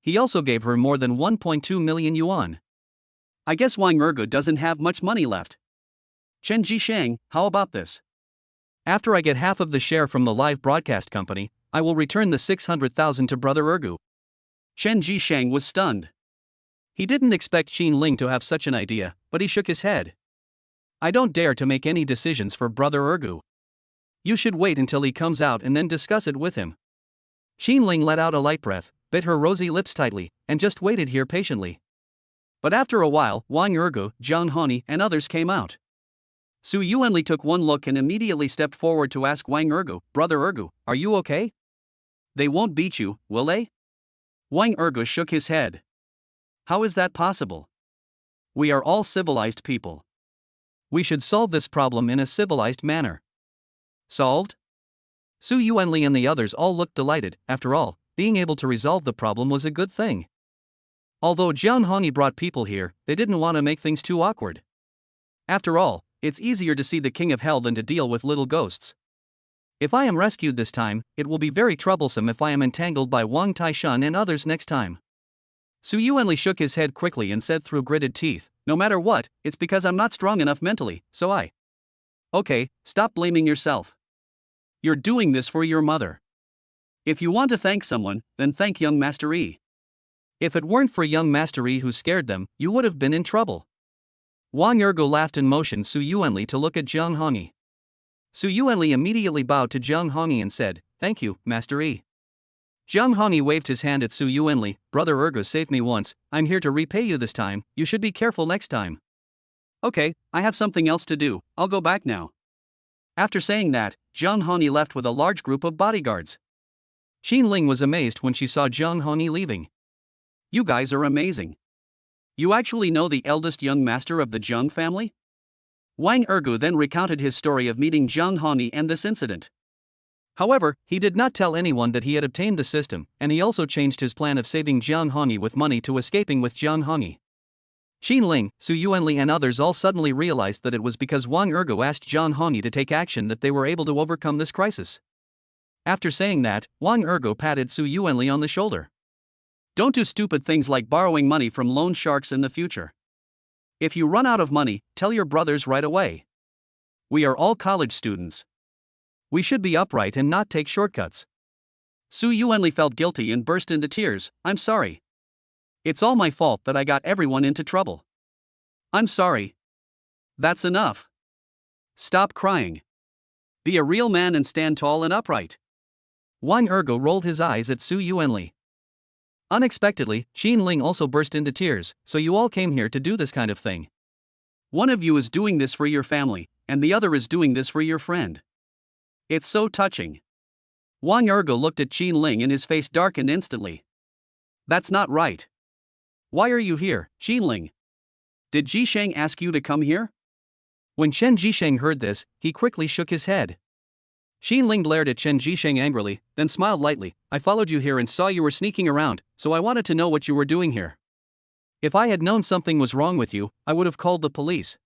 He also gave her more than 1.2 million yuan. I guess Wang Ergu doesn't have much money left. Chen Jisheng, how about this? After I get half of the share from the live broadcast company, I will return the 600,000 to Brother Ergu. Chen Jisheng was stunned. He didn't expect Qin Ling to have such an idea, but he shook his head. I don't dare to make any decisions for Brother Ergu. You should wait until he comes out and then discuss it with him. Qin Ling let out a light breath, bit her rosy lips tightly, and just waited here patiently. But after a while, Wang Ergu, Jiang Honi, and others came out. Su Yuanli took one look and immediately stepped forward to ask Wang Ergu, Brother Ergu, are you okay? They won't beat you, will they? Wang Ergu shook his head. How is that possible? We are all civilized people. We should solve this problem in a civilized manner. Solved? Su Yuanli and the others all looked delighted. After all, being able to resolve the problem was a good thing. Although Jiang Honi brought people here, they didn't want to make things too awkward. After all, it's easier to see the King of Hell than to deal with little ghosts. If I am rescued this time, it will be very troublesome if I am entangled by Wang Taishan and others next time. Su Yuanli shook his head quickly and said through gritted teeth, no matter what, it's because I'm not strong enough mentally, so I. Okay, stop blaming yourself. You're doing this for your mother. If you want to thank someone, then thank young Master Yi. If it weren't for young Master Yi who scared them, you would have been in trouble. Wang Ergu laughed and motioned Su Yuanli to look at Jiang Honi. Su Yuanli immediately bowed to Jiang Honi and said, thank you, Master Yi. Jiang Honi waved his hand at Su Yuanli, Brother Ergu saved me once, I'm here to repay you this time, you should be careful next time. Okay, I have something else to do, I'll go back now. After saying that, Jiang Honi left with a large group of bodyguards. Qin Ling was amazed when she saw Jiang Honi leaving. You guys are amazing. You actually know the eldest young master of the Jiang family? Wang Ergu then recounted his story of meeting Jiang Honi and this incident. However, he did not tell anyone that he had obtained the system, and he also changed his plan of saving Jiang Honi with money to escaping with Jiang Honi. Qin Ling, Su Yuanli and others all suddenly realized that it was because Wang Ergu asked Jiang Honi to take action that they were able to overcome this crisis. After saying that, Wang Ergu patted Su Yuanli on the shoulder. Don't do stupid things like borrowing money from loan sharks in the future. If you run out of money, tell your brothers right away. We are all college students. We should be upright and not take shortcuts. Su Yuanli felt guilty and burst into tears. I'm sorry. It's all my fault that I got everyone into trouble. I'm sorry. That's enough. Stop crying. Be a real man and stand tall and upright. Wang Ergu rolled his eyes at Su Yuanli. Unexpectedly, Qin Ling also burst into tears. So you all came here to do this kind of thing. One of you is doing this for your family, and the other is doing this for your friend. It's so touching. Wang Ergu looked at Qin Ling and his face darkened instantly. That's not right. Why are you here, Qin Ling? Did Jisheng ask you to come here? When Chen Jisheng heard this, he quickly shook his head. Qin Ling glared at Chen Jisheng angrily, then smiled lightly. I followed you here and saw you were sneaking around, so I wanted to know what you were doing here. If I had known something was wrong with you, I would have called the police.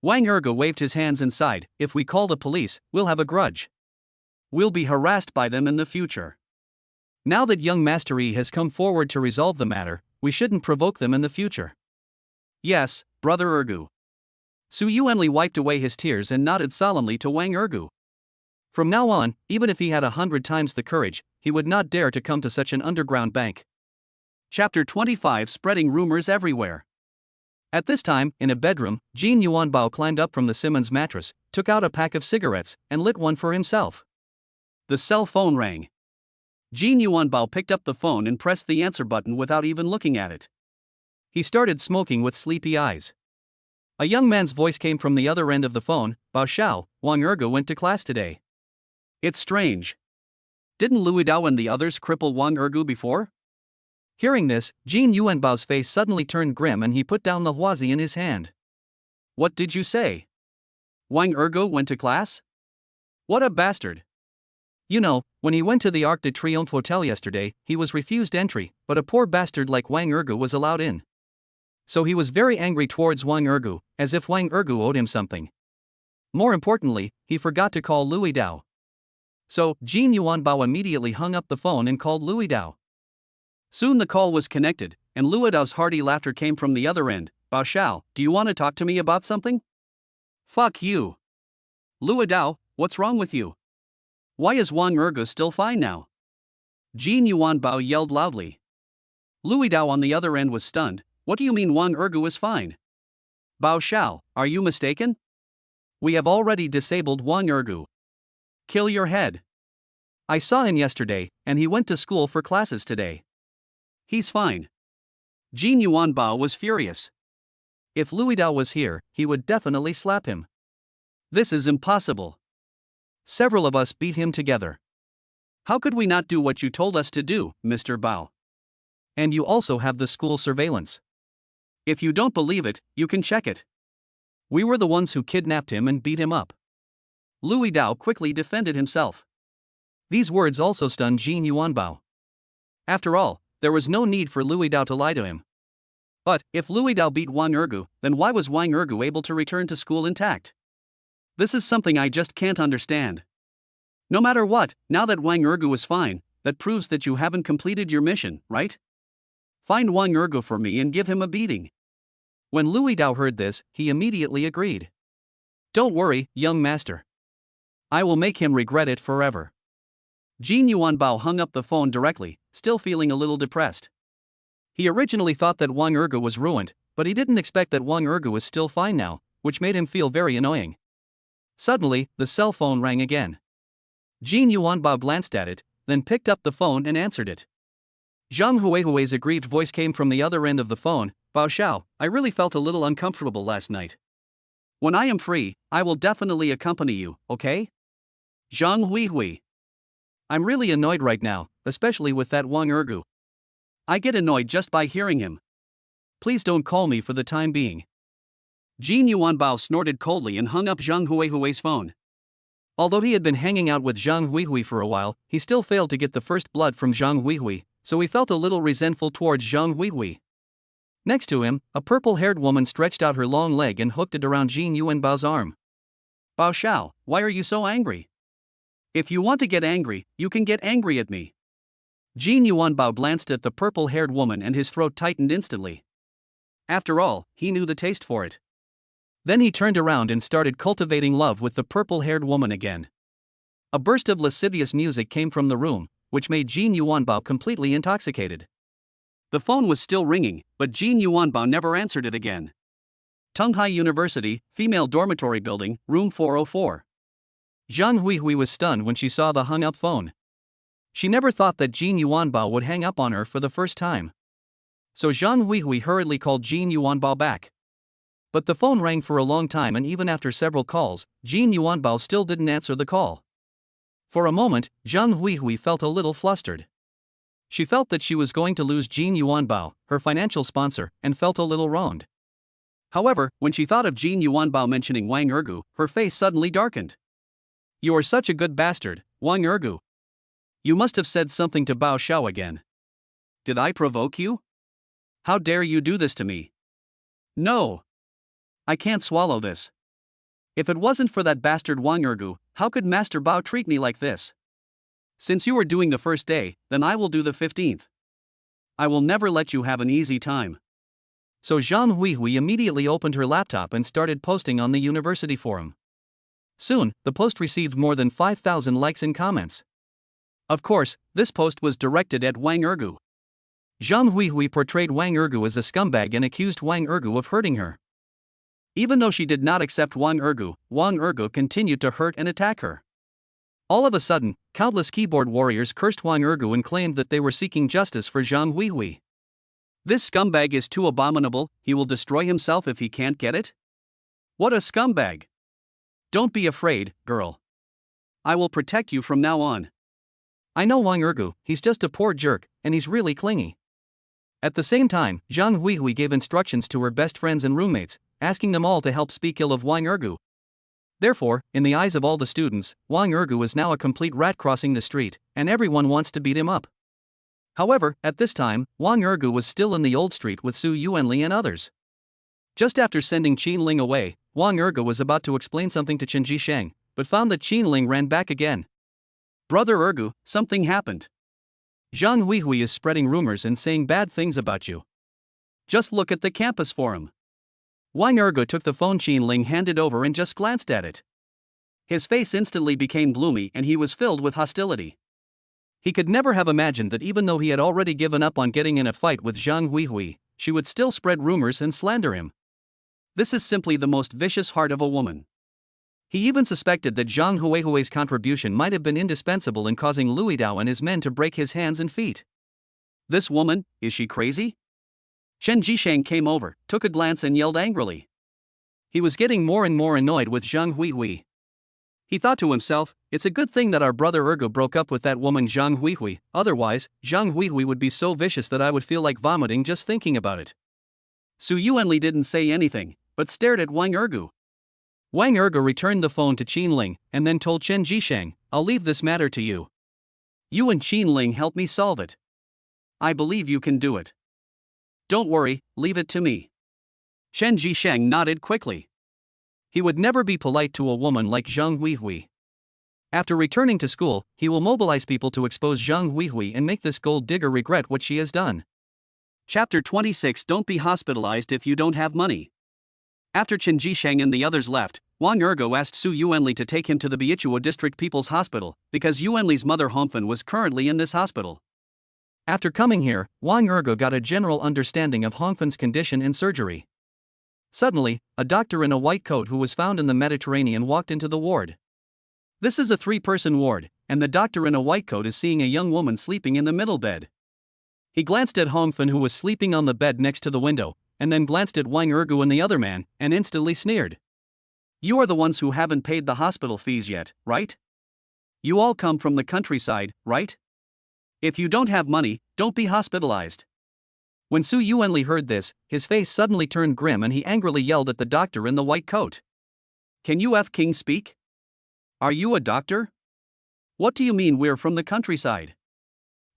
Wang Ergu waved his hands and sighed. If we call the police, we'll have a grudge. We'll be harassed by them in the future. Now that young Master Yi has come forward to resolve the matter, we shouldn't provoke them in the future. Yes, Brother Ergu. Su Yuanli wiped away his tears and nodded solemnly to Wang Ergu. From now on, even if he had 100 times the courage, he would not dare to come to such an underground bank. Chapter 25 Spreading Rumors Everywhere. At this time, in a bedroom, Jin Yuanbao climbed up from the Simmons mattress, took out a pack of cigarettes, and lit one for himself. The cell phone rang. Jin Yuanbao picked up the phone and pressed the answer button without even looking at it. He started smoking with sleepy eyes. A young man's voice came from the other end of the phone. Bao Xiao, Wang Ergu went to class today. It's strange. Didn't Lu Dao and the others cripple Wang Ergu before? Hearing this, Jin Yuanbao's face suddenly turned grim and he put down the huazi in his hand. What did you say? Wang Ergu went to class? What a bastard. You know, when he went to the Arc de Triomphe Hotel yesterday, he was refused entry, but a poor bastard like Wang Ergu was allowed in. So he was very angry towards Wang Ergu, as if Wang Ergu owed him something. More importantly, he forgot to call Lu Dao. So, Jin Yuanbao immediately hung up the phone and called Lu Dao. Soon the call was connected, and Lu Dao's hearty laughter came from the other end. Bao Xiao, do you want to talk to me about something? Fuck you. Lu Dao, what's wrong with you? Why is Wang Ergu still fine now? Jin Yuanbao yelled loudly. Lu Dao on the other end was stunned. What do you mean Wang Ergu is fine? Bao Xiao, are you mistaken? We have already disabled Wang Ergu. Kill your head. I saw him yesterday, and he went to school for classes today. He's fine. Jin Yuan Bao was furious. If Louis Dao was here, he would definitely slap him. This is impossible. Several of us beat him together. How could we not do what you told us to do, Mr. Bao? And you also have the school surveillance. If you don't believe it, you can check it. We were the ones who kidnapped him and beat him up. Louis Dao quickly defended himself. These words also stunned Jin Yuan Bao. After all, there was no need for Louis Dao to lie to him. But, if Louis Dao beat Wang Ergu, then why was Wang Ergu able to return to school intact? This is something I just can't understand. No matter what, now that Wang Ergu is fine, that proves that you haven't completed your mission, right? Find Wang Ergu for me and give him a beating. When Louis Dao heard this, he immediately agreed. Don't worry, young master. I will make him regret it forever. Jin Yuan Bao hung up the phone directly, still feeling a little depressed. He originally thought that Wang Ergu was ruined, but he didn't expect that Wang Ergu was still fine now, which made him feel very annoying. Suddenly, the cell phone rang again. Jin Yuan Bao glanced at it, then picked up the phone and answered it. Zhang Huihui's aggrieved voice came from the other end of the phone. Bao Xiao, I really felt a little uncomfortable last night. When I am free, I will definitely accompany you, okay? Zhang Huihui. I'm really annoyed right now, especially with that Wang Ergu. I get annoyed just by hearing him. Please don't call me for the time being. Jin Yuan Bao snorted coldly and hung up Zhang Huihui's phone. Although he had been hanging out with Zhang Huihui for a while, he still failed to get the first blood from Zhang Huihui, so he felt a little resentful towards Zhang Huihui. Next to him, a purple-haired woman stretched out her long leg and hooked it around Jin Yuan Bao's arm. Bao Xiao, why are you so angry? If you want to get angry, you can get angry at me. Jin Yuan Bao glanced at the purple-haired woman and his throat tightened instantly. After all, he knew the taste for it. Then he turned around and started cultivating love with the purple-haired woman again. A burst of lascivious music came from the room, which made Jin Yuan Bao completely intoxicated. The phone was still ringing, but Jin Yuan Bao never answered it again. Tunghai University, Female Dormitory Building, Room 404. Zhang Huihui was stunned when she saw the hung-up phone. She never thought that Jin Yuan Bao would hang up on her for the first time. So Zhang Huihui hurriedly called Jin Yuan Bao back. But the phone rang for a long time, and even after several calls, Jin Yuan Bao still didn't answer the call. For a moment, Zhang Huihui felt a little flustered. She felt that she was going to lose Jin Yuan Bao, her financial sponsor, and felt a little wronged. However, when she thought of Jin Yuan Bao mentioning Wang Ergu, her face suddenly darkened. You are such a good bastard, Wang Ergu. You must have said something to Bao Xiao again. Did I provoke you? How dare you do this to me? No. I can't swallow this. If it wasn't for that bastard Wang Ergu, how could Master Bao treat me like this? Since you are doing the first day, then I will do the 15th. I will never let you have an easy time. So Zhang Huihui immediately opened her laptop and started posting on the university forum. Soon, the post received more than 5,000 likes and comments. Of course, this post was directed at Wang Ergu. Zhang Huihui portrayed Wang Ergu as a scumbag and accused Wang Ergu of hurting her. Even though she did not accept Wang Ergu continued to hurt and attack her. All of a sudden, countless keyboard warriors cursed Wang Ergu and claimed that they were seeking justice for Zhang Huihui. This scumbag is too abominable, he will destroy himself if he can't get it? What a scumbag! Don't be afraid, girl. I will protect you from now on. I know Wang Ergu, he's just a poor jerk, and he's really clingy. At the same time, Zhang Huihui gave instructions to her best friends and roommates, asking them all to help speak ill of Wang Ergu. Therefore, in the eyes of all the students, Wang Ergu is now a complete rat crossing the street, and everyone wants to beat him up. However, at this time, Wang Ergu was still in the old street with Su Yuanli and others. Just after sending Qin Ling away, Wang Ergu was about to explain something to Chen Jisheng, but found that Qin Ling ran back again. Brother Ergu, something happened. Zhang Huihui is spreading rumors and saying bad things about you. Just look at the campus forum. Wang Ergu took the phone Qin Ling handed over and just glanced at it. His face instantly became gloomy and he was filled with hostility. He could never have imagined that even though he had already given up on getting in a fight with Zhang Huihui, she would still spread rumors and slander him. This is simply the most vicious heart of a woman. He even suspected that Zhang Huihui's contribution might have been indispensable in causing Lu Dao and his men to break his hands and feet. This woman, is she crazy? Chen Jishang came over, took a glance and yelled angrily. He was getting more and more annoyed with Zhang Huihui. He thought to himself, it's a good thing that our brother Ergo broke up with that woman Zhang Huihui, otherwise, Zhang Huihui would be so vicious that I would feel like vomiting just thinking about it. Su Yuanli didn't say anything, but stared at Wang Ergu. Wang Ergu returned the phone to Qin Ling, and then told Chen Jishang, I'll leave this matter to you. You and Qin Ling help me solve it. I believe you can do it. Don't worry, leave it to me. Chen Jishang nodded quickly. He would never be polite to a woman like Zhang Huihui. After returning to school, he will mobilize people to expose Zhang Huihui and make this gold digger regret what she has done. Chapter 26 Don't be hospitalized if you don't have money. After Chen Jishang and the others left, Wang Ergo asked Su Yuanli to take him to the Beichuo District People's Hospital, because Yuanli's mother Hongfen was currently in this hospital. After coming here, Wang Ergo got a general understanding of Hongfen's condition and surgery. Suddenly, a doctor in a white coat who was found in the Mediterranean walked into the ward. This is a 3-person ward, and the doctor in a white coat is seeing a young woman sleeping in the middle bed. He glanced at Hongfen who was sleeping on the bed next to the window, and then glanced at Wang Ergu and the other man, and instantly sneered. You are the ones who haven't paid the hospital fees yet, right? You all come from the countryside, right? If you don't have money, don't be hospitalized. When Su Yuanli heard this, his face suddenly turned grim and he angrily yelled at the doctor in the white coat. Can you King speak? Are you a doctor? What do you mean we're from the countryside?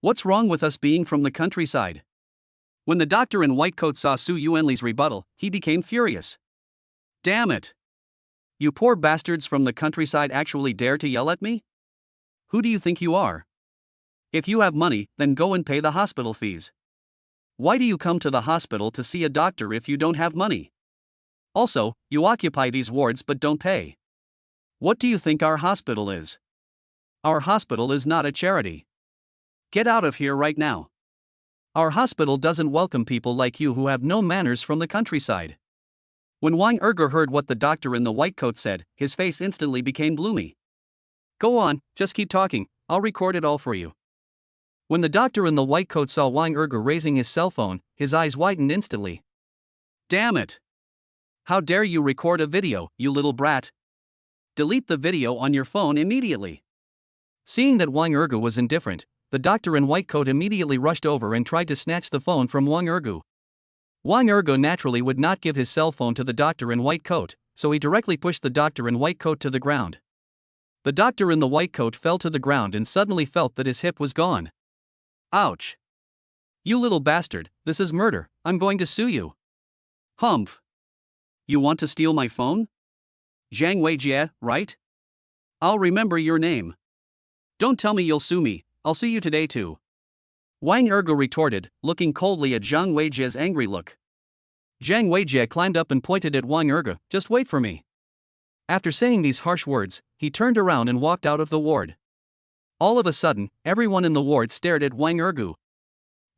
What's wrong with us being from the countryside? When the doctor in white coat saw Su Yuanli's rebuttal, he became furious. Damn it! You poor bastards from the countryside actually dare to yell at me? Who do you think you are? If you have money, then go and pay the hospital fees. Why do you come to the hospital to see a doctor if you don't have money? Also, you occupy these wards but don't pay. What do you think our hospital is? Our hospital is not a charity. Get out of here right now. Our hospital doesn't welcome people like you who have no manners from the countryside. When Wang Ergu heard what the doctor in the white coat said, his face instantly became gloomy. Go on, just keep talking, I'll record it all for you. When the doctor in the white coat saw Wang Ergu raising his cell phone, his eyes widened instantly. Damn it! How dare you record a video, you little brat! Delete the video on your phone immediately. Seeing that Wang Ergu was indifferent, the doctor in white coat immediately rushed over and tried to snatch the phone from Wang Ergu. Wang Ergu naturally would not give his cell phone to the doctor in white coat, so he directly pushed the doctor in white coat to the ground. The doctor in the white coat fell to the ground and suddenly felt that his hip was gone. Ouch! You little bastard, this is murder, I'm going to sue you. Humph! You want to steal my phone? Zhang Weijie, right? I'll remember your name. Don't tell me you'll sue me, I'll sue you today too. Wang Ergu retorted, looking coldly at Zhang Weijie's angry look. Zhang Weijie climbed up and pointed at Wang Ergu, just wait for me. After saying these harsh words, he turned around and walked out of the ward. All of a sudden, everyone in the ward stared at Wang Ergu.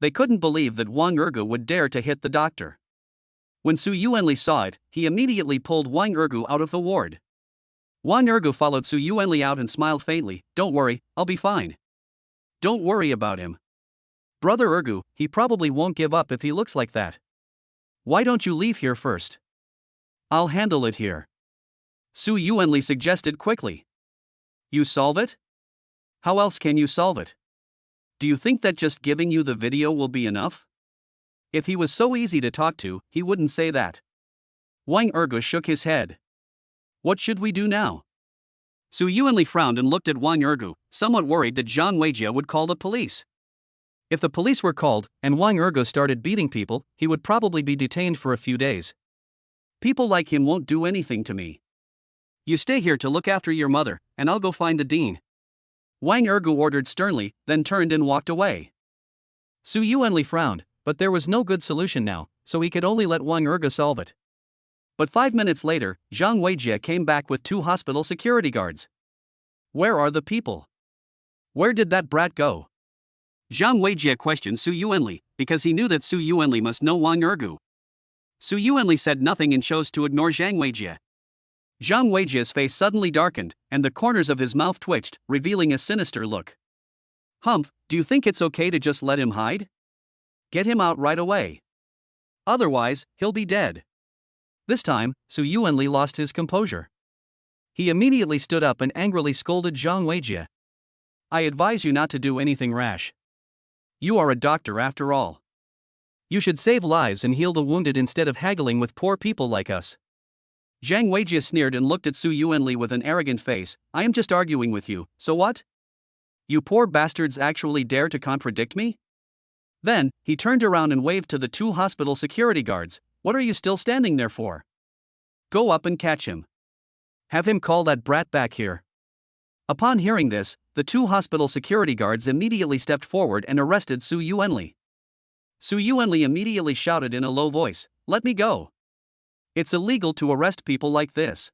They couldn't believe that Wang Ergu would dare to hit the doctor. When Su Yuanli saw it, he immediately pulled Wang Ergu out of the ward. Wang Ergu followed Su Yuanli out and smiled faintly, don't worry, I'll be fine. Don't worry about him. Brother Ergu, he probably won't give up if he looks like that. Why don't you leave here first? I'll handle it here. Su Yuanli suggested quickly. You solve it? How else can you solve it? Do you think that just giving you the video will be enough? If he was so easy to talk to, he wouldn't say that. Wang Ergu shook his head. What should we do now? Su Yuanli frowned and looked at Wang Ergu, somewhat worried that Zhang Weijie would call the police. If the police were called, and Wang Ergu started beating people, he would probably be detained for a few days. People like him won't do anything to me. You stay here to look after your mother, and I'll go find the dean. Wang Ergu ordered sternly, then turned and walked away. Su Yuanli frowned, but there was no good solution now, so he could only let Wang Ergu solve it. But 5 minutes later, Zhang Weijie came back with 2 hospital security guards. Where are the people? Where did that brat go? Zhang Weijie questioned Su Yuanli, because he knew that Su Yuanli must know Wang Ergu. Su Yuanli said nothing and chose to ignore Zhang Weijie. Zhang Weijie's face suddenly darkened, and the corners of his mouth twitched, revealing a sinister look. Humph, do you think it's okay to just let him hide? Get him out right away. Otherwise, he'll be dead. This time, Su Yuanli lost his composure. He immediately stood up and angrily scolded Zhang Weijie. I advise you not to do anything rash. You are a doctor after all. You should save lives and heal the wounded instead of haggling with poor people like us. Zhang Weijie sneered and looked at Su Yuanli with an arrogant face. I am just arguing with you, so what? You poor bastards actually dare to contradict me? Then, he turned around and waved to the 2 hospital security guards. What are you still standing there for? Go up and catch him. Have him call that brat back here. Upon hearing this, the 2 hospital security guards immediately stepped forward and arrested Su Yuanli. Su Yuanli immediately shouted in a low voice, let me go. It's illegal to arrest people like this.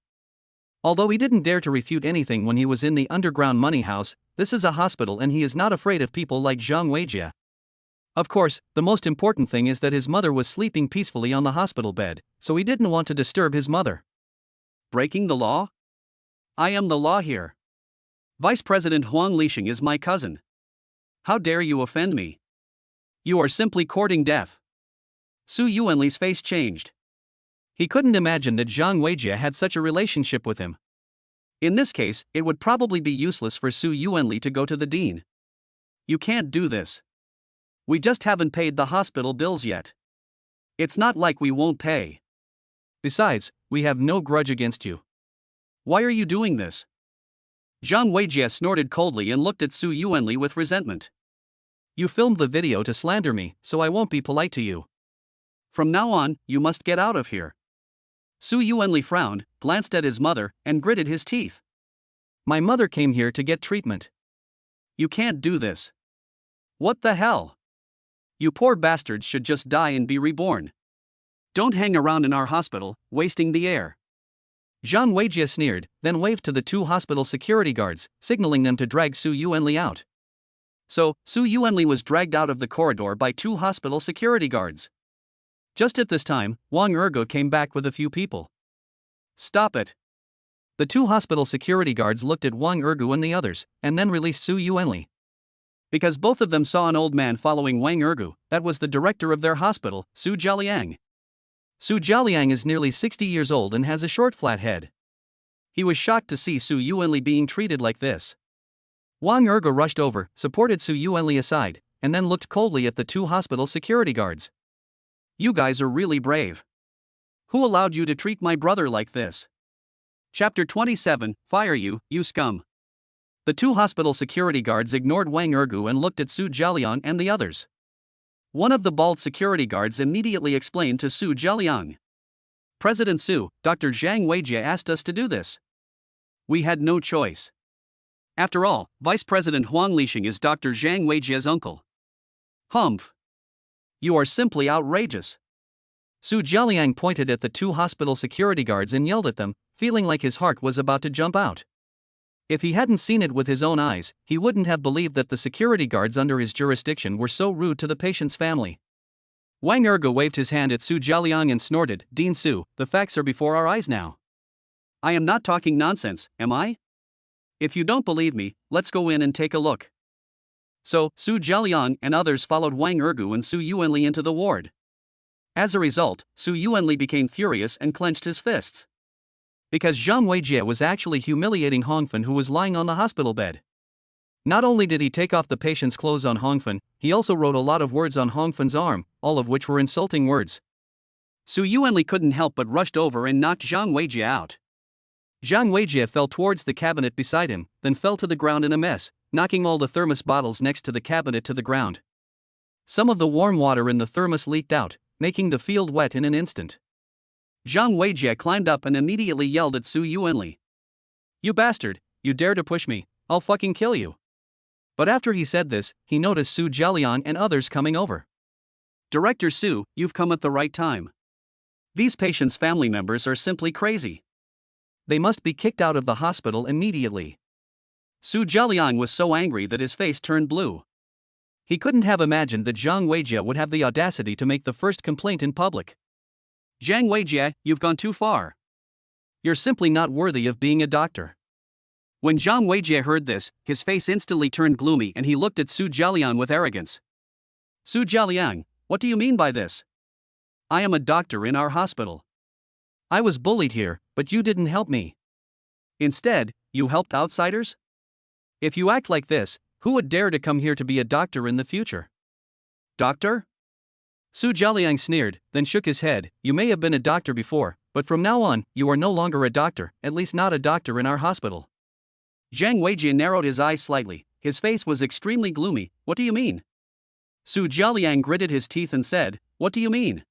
Although he didn't dare to refute anything when he was in the underground money house, this is a hospital and he is not afraid of people like Zhang Weijie. Of course, the most important thing is that his mother was sleeping peacefully on the hospital bed, so he didn't want to disturb his mother. Breaking the law? I am the law here. Vice President Huang Lixing is my cousin. How dare you offend me? You are simply courting death. Su Yuanli's face changed. He couldn't imagine that Zhang Weijie had such a relationship with him. In this case, it would probably be useless for Su Yuanli to go to the dean. You can't do this. We just haven't paid the hospital bills yet. It's not like we won't pay. Besides, we have no grudge against you. Why are you doing this? Zhang Weijie snorted coldly and looked at Su Yuanli with resentment. You filmed the video to slander me, so I won't be polite to you. From now on, you must get out of here. Su Yuanli frowned, glanced at his mother, and gritted his teeth. My mother came here to get treatment. You can't do this. What the hell? You poor bastards should just die and be reborn. Don't hang around in our hospital, wasting the air. Zhang Weijie sneered, then waved to the 2 hospital security guards, signaling them to drag Su Yuanli out. So, Su Yuanli was dragged out of the corridor by 2 hospital security guards. Just at this time, Wang Ergu came back with a few people. Stop it. The 2 hospital security guards looked at Wang Ergu and the others, and then released Su Yuanli. Because both of them saw an old man following Wang Ergu, that was the director of their hospital, Su Jialiang. Su Jialiang is nearly 60 years old and has a short flat head. He was shocked to see Su Yuanli being treated like this. Wang Ergu rushed over, supported Su Yuanli aside, and then looked coldly at the 2 hospital security guards. You guys are really brave. Who allowed you to treat my brother like this? Chapter 27, Fire you, you scum. The 2 hospital security guards ignored Wang Ergu and looked at Su Jialiang and the others. One of the bald security guards immediately explained to Su Jialiang. President Su, Dr. Zhang Weijie asked us to do this. We had no choice. After all, Vice President Huang Lixing is Dr. Zhang Weijie's uncle. Humph. You are simply outrageous. Su Jialiang pointed at the 2 hospital security guards and yelled at them, feeling like his heart was about to jump out. If he hadn't seen it with his own eyes, he wouldn't have believed that the security guards under his jurisdiction were so rude to the patient's family. Wang Ergu waved his hand at Su Jialiang and snorted, Dean Su, the facts are before our eyes now. I am not talking nonsense, am I? If you don't believe me, let's go in and take a look. So, Su Jialiang and others followed Wang Ergu and Su Yuanli into the ward. As a result, Su Yuanli became furious and clenched his fists. Because Zhang Weijie was actually humiliating Hongfen, who was lying on the hospital bed. Not only did he take off the patient's clothes on Hongfen, he also wrote a lot of words on Hongfen's arm, all of which were insulting words. Su Yuanli couldn't help but rushed over and knocked Zhang Weijie out. Zhang Weijie fell towards the cabinet beside him, then fell to the ground in a mess, knocking all the thermos bottles next to the cabinet to the ground. Some of the warm water in the thermos leaked out, making the field wet in an instant. Zhang Weijie climbed up and immediately yelled at Su Yuanli. You bastard, you dare to push me, I'll fucking kill you. But after he said this, he noticed Su Jialiang and others coming over. Director Su, you've come at the right time. These patients' family members are simply crazy. They must be kicked out of the hospital immediately. Su Jialiang was so angry that his face turned blue. He couldn't have imagined that Zhang Weijie would have the audacity to make the first complaint in public. Zhang Weijie, you've gone too far. You're simply not worthy of being a doctor. When Zhang Weijie heard this, his face instantly turned gloomy and he looked at Su Jialiang with arrogance. Su Jialiang, what do you mean by this? I am a doctor in our hospital. I was bullied here, but you didn't help me. Instead, you helped outsiders? If you act like this, who would dare to come here to be a doctor in the future? Doctor? Su Jialiang sneered, then shook his head. You may have been a doctor before, but from now on, you are no longer a doctor, at least not a doctor in our hospital. Zhang Weijie narrowed his eyes slightly, his face was extremely gloomy. What do you mean? Su Jialiang gritted his teeth and said, what do you mean?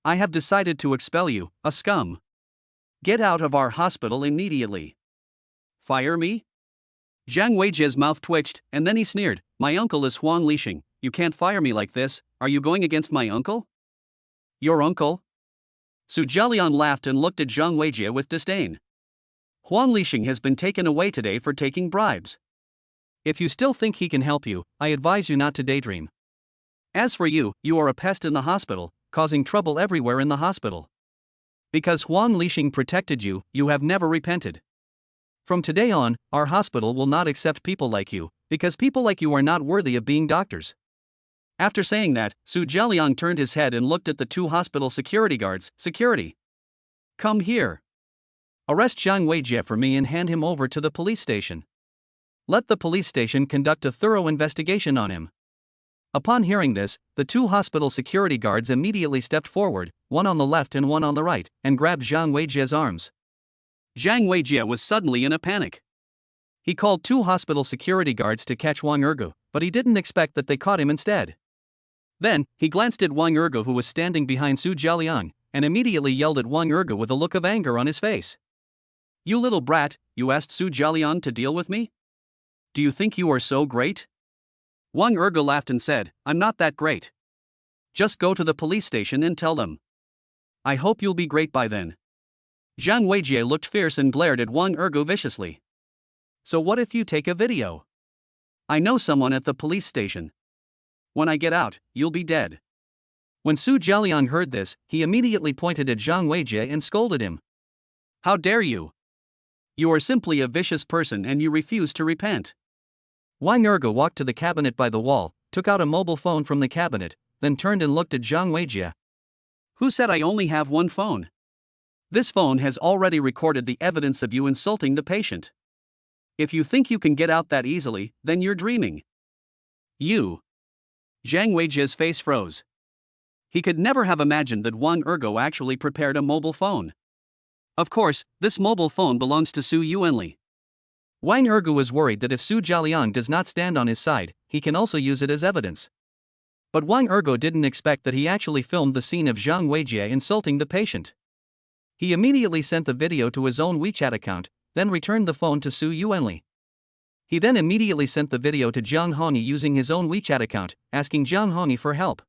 I have decided to expel you, a scum. Get out of our hospital immediately. Fire me? Zhang Weijie's mouth twitched, and then he sneered, my uncle is Huang Lixing, you can't fire me like this, are you going against my uncle? Your uncle? Su Jialiang laughed and looked at Zhang Weijie with disdain. Huang Lixing has been taken away today for taking bribes. If you still think he can help you, I advise you not to daydream. As for you, you are a pest in the hospital, causing trouble everywhere in the hospital. Because Huang Lixing protected you, you have never repented. From today on, our hospital will not accept people like you, because people like you are not worthy of being doctors. After saying that, Su Jialiang turned his head and looked at the two hospital security guards. Security. Come here. Arrest Zhang Weijie for me and hand him over to the police station. Let the police station conduct a thorough investigation on him. Upon hearing this, the two hospital security guards immediately stepped forward, one on the left and one on the right, and grabbed Zhang Weijie's arms. Zhang Weijie was suddenly in a panic. He called two hospital security guards to catch Wang Ergu, but he didn't expect that they caught him instead. Then, he glanced at Wang Ergu who was standing behind Su Jialiang, and immediately yelled at Wang Ergu with a look of anger on his face. You little brat, you asked Su Jialiang to deal with me? Do you think you are so great? Wang Ergu laughed and said, I'm not that great. Just go to the police station and tell them. I hope you'll be great by then. Zhang Weijie looked fierce and glared at Wang Ergu viciously. So what if you take a video? I know someone at the police station. When I get out, you'll be dead. When Su Jialiang heard this, he immediately pointed at Zhang Weijie and scolded him. How dare you? You are simply a vicious person and you refuse to repent. Wang Ergu walked to the cabinet by the wall, took out a mobile phone from the cabinet, then turned and looked at Zhang Weijie. Who said I only have one phone? This phone has already recorded the evidence of you insulting the patient. If you think you can get out that easily, then you're dreaming. You. Zhang Weijie's face froze. He could never have imagined that Wang Ergu actually prepared a mobile phone. Of course, this mobile phone belongs to Su Yuanli. Wang Ergu was worried that if Su Jialiang does not stand on his side, he can also use it as evidence. But Wang Ergu didn't expect that he actually filmed the scene of Zhang Weijie insulting the patient. He immediately sent the video to his own WeChat account, then returned the phone to Su Yuanli. He then immediately sent the video to Jiang Hongyi using his own WeChat account, asking Jiang Hongyi for help.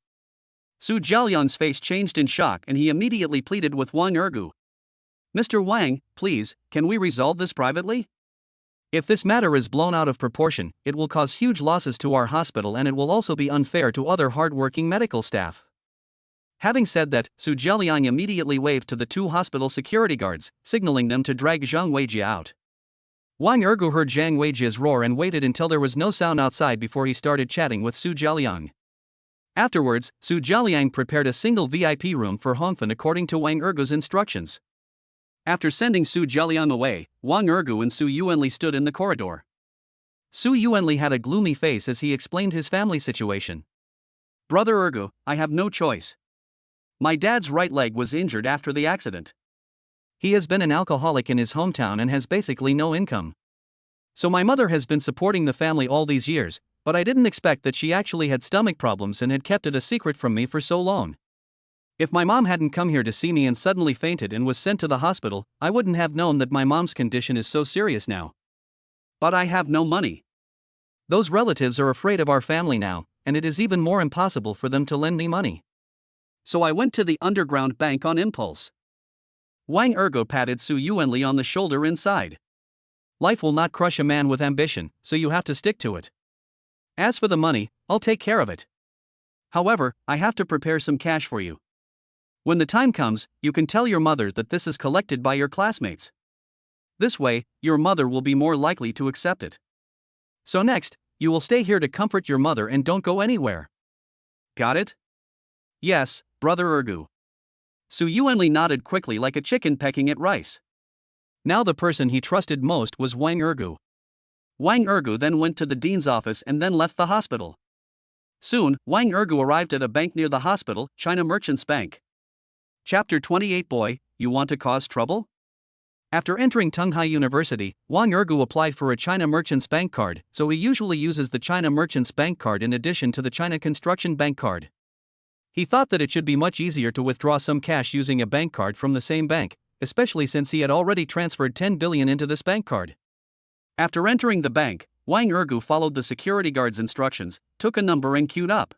Su Jialiang's face changed in shock and he immediately pleaded with Wang Ergu. Mr. Wang, please, can we resolve this privately? If this matter is blown out of proportion, it will cause huge losses to our hospital and it will also be unfair to other hard-working medical staff. Having said that, Su Jialiang immediately waved to the two hospital security guards, signaling them to drag Zhang Weijie out. Wang Ergu heard Zhang Weijie's roar and waited until there was no sound outside before he started chatting with Su Jialiang. Afterwards, Su Jialiang prepared a single VIP room for Hongfen according to Wang Ergu's instructions. After sending Su Jialiang away, Wang Ergu and Su Yuanli stood in the corridor. Su Yuanli had a gloomy face as he explained his family situation. Brother Ergu, I have no choice. My dad's right leg was injured after the accident. He has been an alcoholic in his hometown and has basically no income. So my mother has been supporting the family all these years, but I didn't expect that she actually had stomach problems and had kept it a secret from me for so long. If my mom hadn't come here to see me and suddenly fainted and was sent to the hospital, I wouldn't have known that my mom's condition is so serious now. But I have no money. Those relatives are afraid of our family now, and it is even more impossible for them to lend me money. So I went to the underground bank on impulse. Wang Ergu patted Su Yuanli on the shoulder inside. Life will not crush a man with ambition, so you have to stick to it. As for the money, I'll take care of it. However, I have to prepare some cash for you. When the time comes, you can tell your mother that this is collected by your classmates. This way, your mother will be more likely to accept it. So next, you will stay here to comfort your mother and don't go anywhere. Got it? Yes, Brother Ergu. Su Yuanli nodded quickly like a chicken pecking at rice. Now the person he trusted most was Wang Ergu. Wang Ergu then went to the dean's office and then left the hospital. Soon, Wang Ergu arrived at a bank near the hospital, China Merchants Bank. Chapter 28. Boy, you want to cause trouble? After entering Tunghai University, Wang Ergu applied for a China Merchants Bank card, so he usually uses the China Merchants Bank card in addition to the China Construction Bank card. He thought that it should be much easier to withdraw some cash using a bank card from the same bank, especially since he had already transferred 10 billion into this bank card. After entering the bank, Wang Ergu followed the security guard's instructions, took a number and queued up.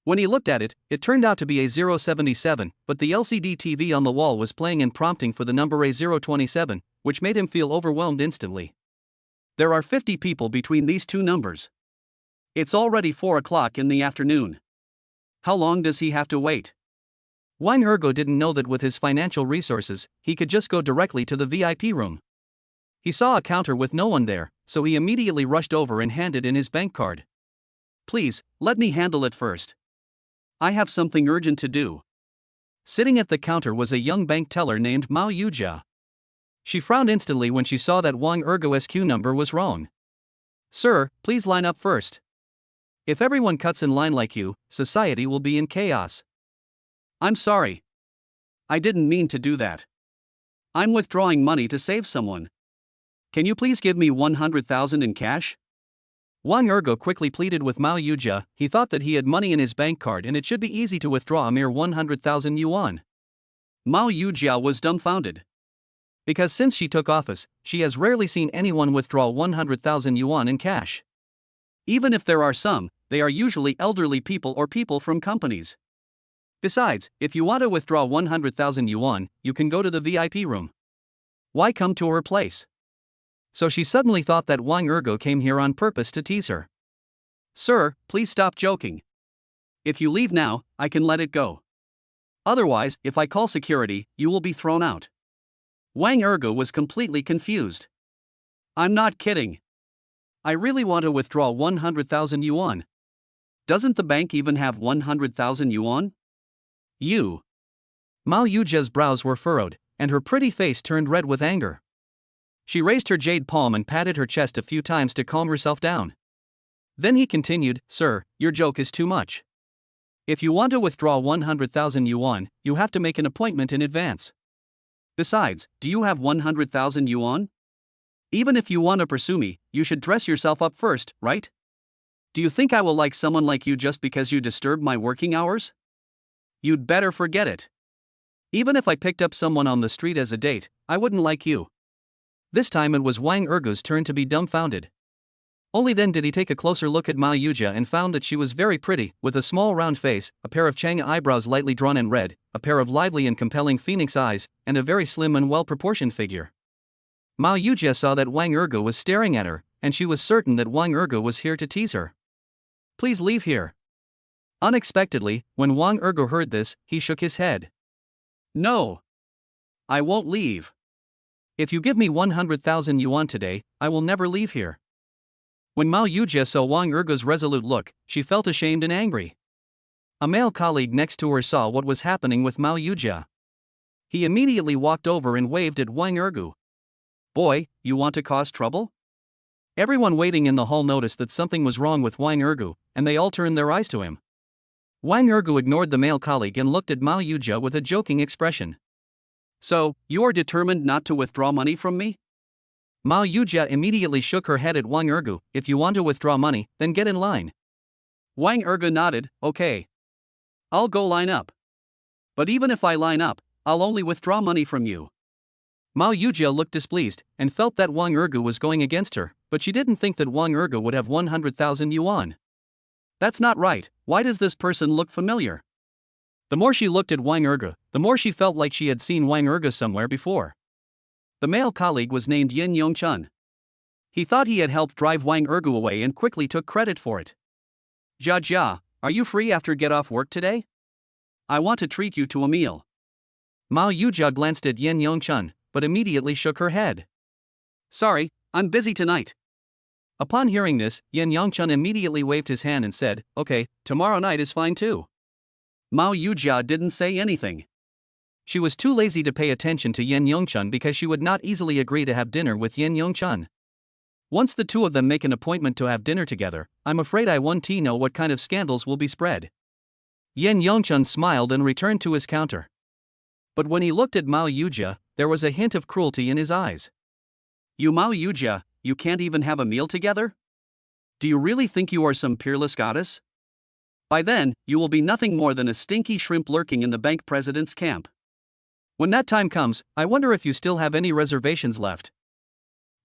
When he looked at it, it turned out to be A077, but the LCD TV on the wall was playing and prompting for the number A027, which made him feel overwhelmed instantly. There are 50 people between these two numbers. It's already 4 o'clock in the afternoon. How long does he have to wait? Wang Ergu didn't know that with his financial resources, he could just go directly to the VIP room. He saw a counter with no one there, so he immediately rushed over and handed in his bank card. Please, let me handle it first. I have something urgent to do. Sitting at the counter was a young bank teller named Mao Yujia. She frowned instantly when she saw that Wang Ergu's queue number was wrong. Sir, please line up first. If everyone cuts in line like you, society will be in chaos. I'm sorry. I didn't mean to do that. I'm withdrawing money to save someone. Can you please give me 100,000 in cash? Wang Ergu quickly pleaded with Mao Yujia. He thought that he had money in his bank card and it should be easy to withdraw a mere 100,000 yuan. Mao Yujia was dumbfounded. Because since she took office, she has rarely seen anyone withdraw 100,000 yuan in cash. Even if there are some, they are usually elderly people or people from companies. Besides, if you want to withdraw 100,000 yuan, you can go to the VIP room. Why come to her place? So she suddenly thought that Wang Ergu came here on purpose to tease her. Sir, please stop joking. If you leave now, I can let it go. Otherwise, if I call security, you will be thrown out. Wang Ergu was completely confused. I'm not kidding. I really want to withdraw 100,000 yuan. Doesn't the bank even have 100,000 yuan? You. Mao Yujia's brows were furrowed, and her pretty face turned red with anger. She raised her jade palm and patted her chest a few times to calm herself down. Then he continued, Sir, your joke is too much. If you want to withdraw 100,000 yuan, you have to make an appointment in advance. Besides, do you have 100,000 yuan? Even if you want to pursue me, you should dress yourself up first, right? Do you think I will like someone like you just because you disturb my working hours? You'd better forget it. Even if I picked up someone on the street as a date, I wouldn't like you. This time it was Wang Ergu's turn to be dumbfounded. Only then did he take a closer look at Mao Yujia and found that she was very pretty, with a small round face, a pair of Chang eyebrows lightly drawn and red, a pair of lively and compelling phoenix eyes, and a very slim and well-proportioned figure. Mao Yujia saw that Wang Ergu was staring at her, and she was certain that Wang Ergu was here to tease her. Please leave here. Unexpectedly, when Wang Ergu heard this, he shook his head. No. I won't leave. If you give me 100,000 yuan today, I will never leave here. When Mao Yujia saw Wang Ergu's resolute look, she felt ashamed and angry. A male colleague next to her saw what was happening with Mao Yujia. He immediately walked over and waved at Wang Ergu. Boy, you want to cause trouble? Everyone waiting in the hall noticed that something was wrong with Wang Ergu, and they all turned their eyes to him. Wang Ergu ignored the male colleague and looked at Mao Yujia with a joking expression. So, you are determined not to withdraw money from me? Mao Yujia immediately shook her head at Wang Ergu. If you want to withdraw money, then get in line. Wang Ergu nodded, okay. I'll go line up. But even if I line up, I'll only withdraw money from you. Mao Yujia looked displeased, and felt that Wang Ergu was going against her, but she didn't think that Wang Ergu would have 100,000 yuan. That's not right. Why does this person look familiar? The more she looked at Wang Ergu, the more she felt like she had seen Wang Ergu somewhere before. The male colleague was named Yin Yongchun. He thought he had helped drive Wang Ergu away and quickly took credit for it. Jia Jia, are you free after get off work today? I want to treat you to a meal. Mao Yujia glanced at Yen Yongchun, but immediately shook her head. Sorry, I'm busy tonight. Upon hearing this, Yen Yongchun immediately waved his hand and said, okay, tomorrow night is fine too. Mao Yujia didn't say anything. She was too lazy to pay attention to Yen Yongchun because she would not easily agree to have dinner with Yen Yongchun. Once the two of them make an appointment to have dinner together, I'm afraid I won't know what kind of scandals will be spread. Yen Yongchun smiled and returned to his counter. But when he looked at Mao Yujia, there was a hint of cruelty in his eyes. You Mao Yujia, you can't even have a meal together? Do you really think you are some peerless goddess? By then, you will be nothing more than a stinky shrimp lurking in the bank president's camp. When that time comes, I wonder if you still have any reservations left.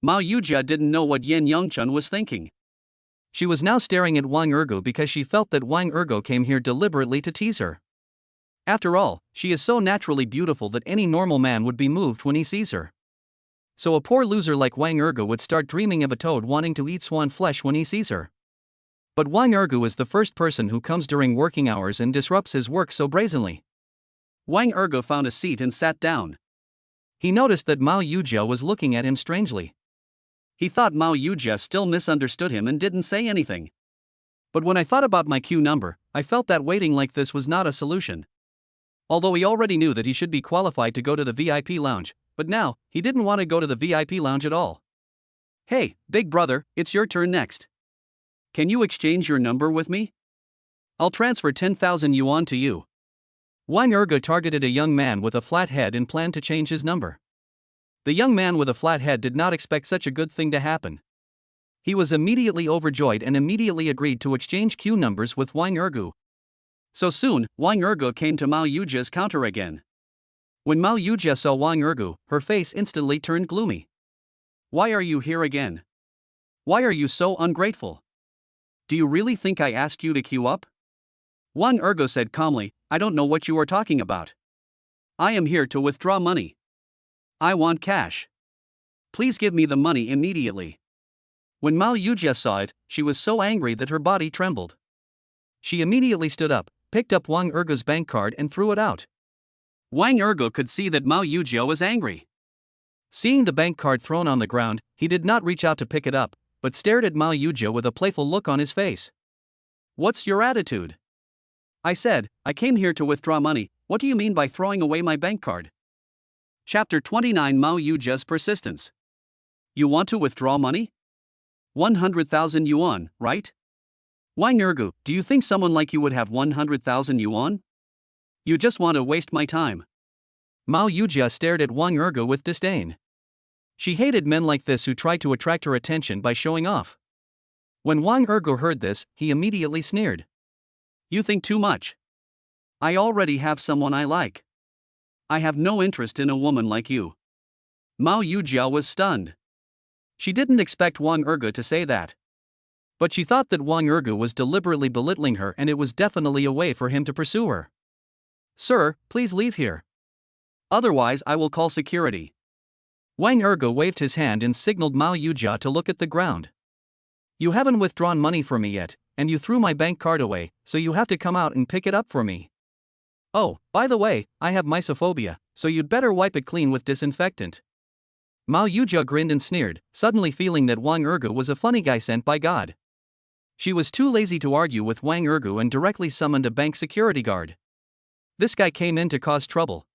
Mao Yujia didn't know what Yen Yongchun was thinking. She was now staring at Wang Ergu because she felt that Wang Ergu came here deliberately to tease her. After all, she is so naturally beautiful that any normal man would be moved when he sees her. So a poor loser like Wang Ergu would start dreaming of a toad wanting to eat swan flesh when he sees her. But Wang Ergu is the first person who comes during working hours and disrupts his work so brazenly. Wang Ergu found a seat and sat down. He noticed that Mao Yujia was looking at him strangely. He thought Mao Yujia still misunderstood him and didn't say anything. But when I thought about my queue number, I felt that waiting like this was not a solution. Although he already knew that he should be qualified to go to the VIP lounge, but now, he didn't want to go to the VIP lounge at all. Hey, big brother, it's your turn next. Can you exchange your number with me? I'll transfer 10,000 yuan to you. Wang Ergu targeted a young man with a flat head and planned to change his number. The young man with a flat head did not expect such a good thing to happen. He was immediately overjoyed and immediately agreed to exchange queue numbers with Wang Ergu. So soon, Wang Ergu came to Mao Yujia's counter again. When Mao Yujia saw Wang Ergu, her face instantly turned gloomy. Why are you here again? Why are you so ungrateful? Do you really think I asked you to queue up? Wang Ergu said calmly, I don't know what you are talking about. I am here to withdraw money. I want cash. Please give me the money immediately. When Mao Yujia saw it, she was so angry that her body trembled. She immediately stood up, picked up Wang Ergu's bank card and threw it out. Wang Ergu could see that Mao Yujia was angry. Seeing the bank card thrown on the ground, he did not reach out to pick it up, but stared at Mao Yujia with a playful look on his face. What's your attitude? I said, I came here to withdraw money. What do you mean by throwing away my bank card? Chapter 29 Mao Yujia's Persistence. You want to withdraw money? 100,000 yuan, right? Wang Ergu, do you think someone like you would have 100,000 yuan? You just want to waste my time. Mao Yujia stared at Wang Ergu with disdain. She hated men like this who tried to attract her attention by showing off. When Wang Ergu heard this, he immediately sneered. You think too much. I already have someone I like. I have no interest in a woman like you. Mao Yujia was stunned. She didn't expect Wang Ergu to say that. But she thought that Wang Ergu was deliberately belittling her and it was definitely a way for him to pursue her. Sir, please leave here. Otherwise I will call security. Wang Ergu waved his hand and signaled Mao Yujia to look at the ground. You haven't withdrawn money from me yet, and you threw my bank card away, so you have to come out and pick it up for me. Oh, by the way, I have mysophobia, so you'd better wipe it clean with disinfectant. Mao Yujia grinned and sneered, suddenly feeling that Wang Ergu was a funny guy sent by God. She was too lazy to argue with Wang Ergu and directly summoned a bank security guard. This guy came in to cause trouble.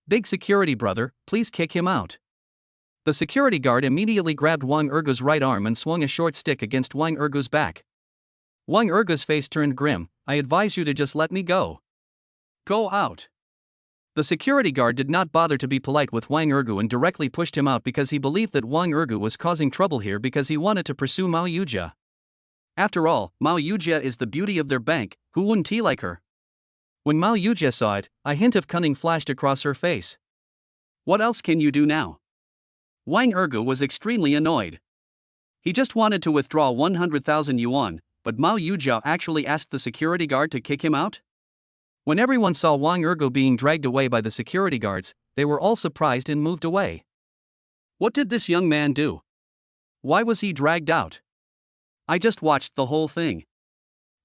Big security brother, please kick him out. The security guard immediately grabbed Wang Ergu's right arm and swung a short stick against Wang Ergu's back. Wang Ergu's face turned grim. I advise you to just let me go. Go out. The security guard did not bother to be polite with Wang Ergu and directly pushed him out because he believed that Wang Ergu was causing trouble here because he wanted to pursue Mao Yujia. After all, Mao Yujia is the beauty of their bank, who wouldn't he like her? When Mao Yujia saw it, a hint of cunning flashed across her face. What else can you do now? Wang Ergu was extremely annoyed. He just wanted to withdraw 100,000 yuan, but Mao Yujia actually asked the security guard to kick him out? When everyone saw Wang Ergu being dragged away by the security guards, they were all surprised and moved away. What did this young man do? Why was he dragged out? I just watched the whole thing.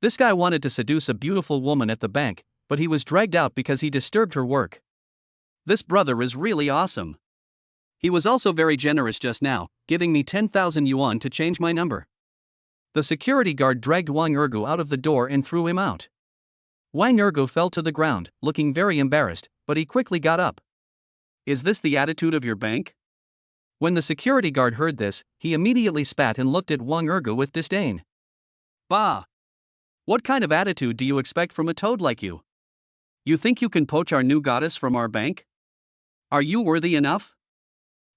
This guy wanted to seduce a beautiful woman at the bank, but he was dragged out because he disturbed her work. This brother is really awesome. He was also very generous just now, giving me 10,000 yuan to change my number. The security guard dragged Wang Ergu out of the door and threw him out. Wang Ergu fell to the ground, looking very embarrassed, but he quickly got up. Is this the attitude of your bank? When the security guard heard this, he immediately spat and looked at Wang Ergu with disdain. Bah! What kind of attitude do you expect from a toad like you? You think you can poach our new goddess from our bank? Are you worthy enough?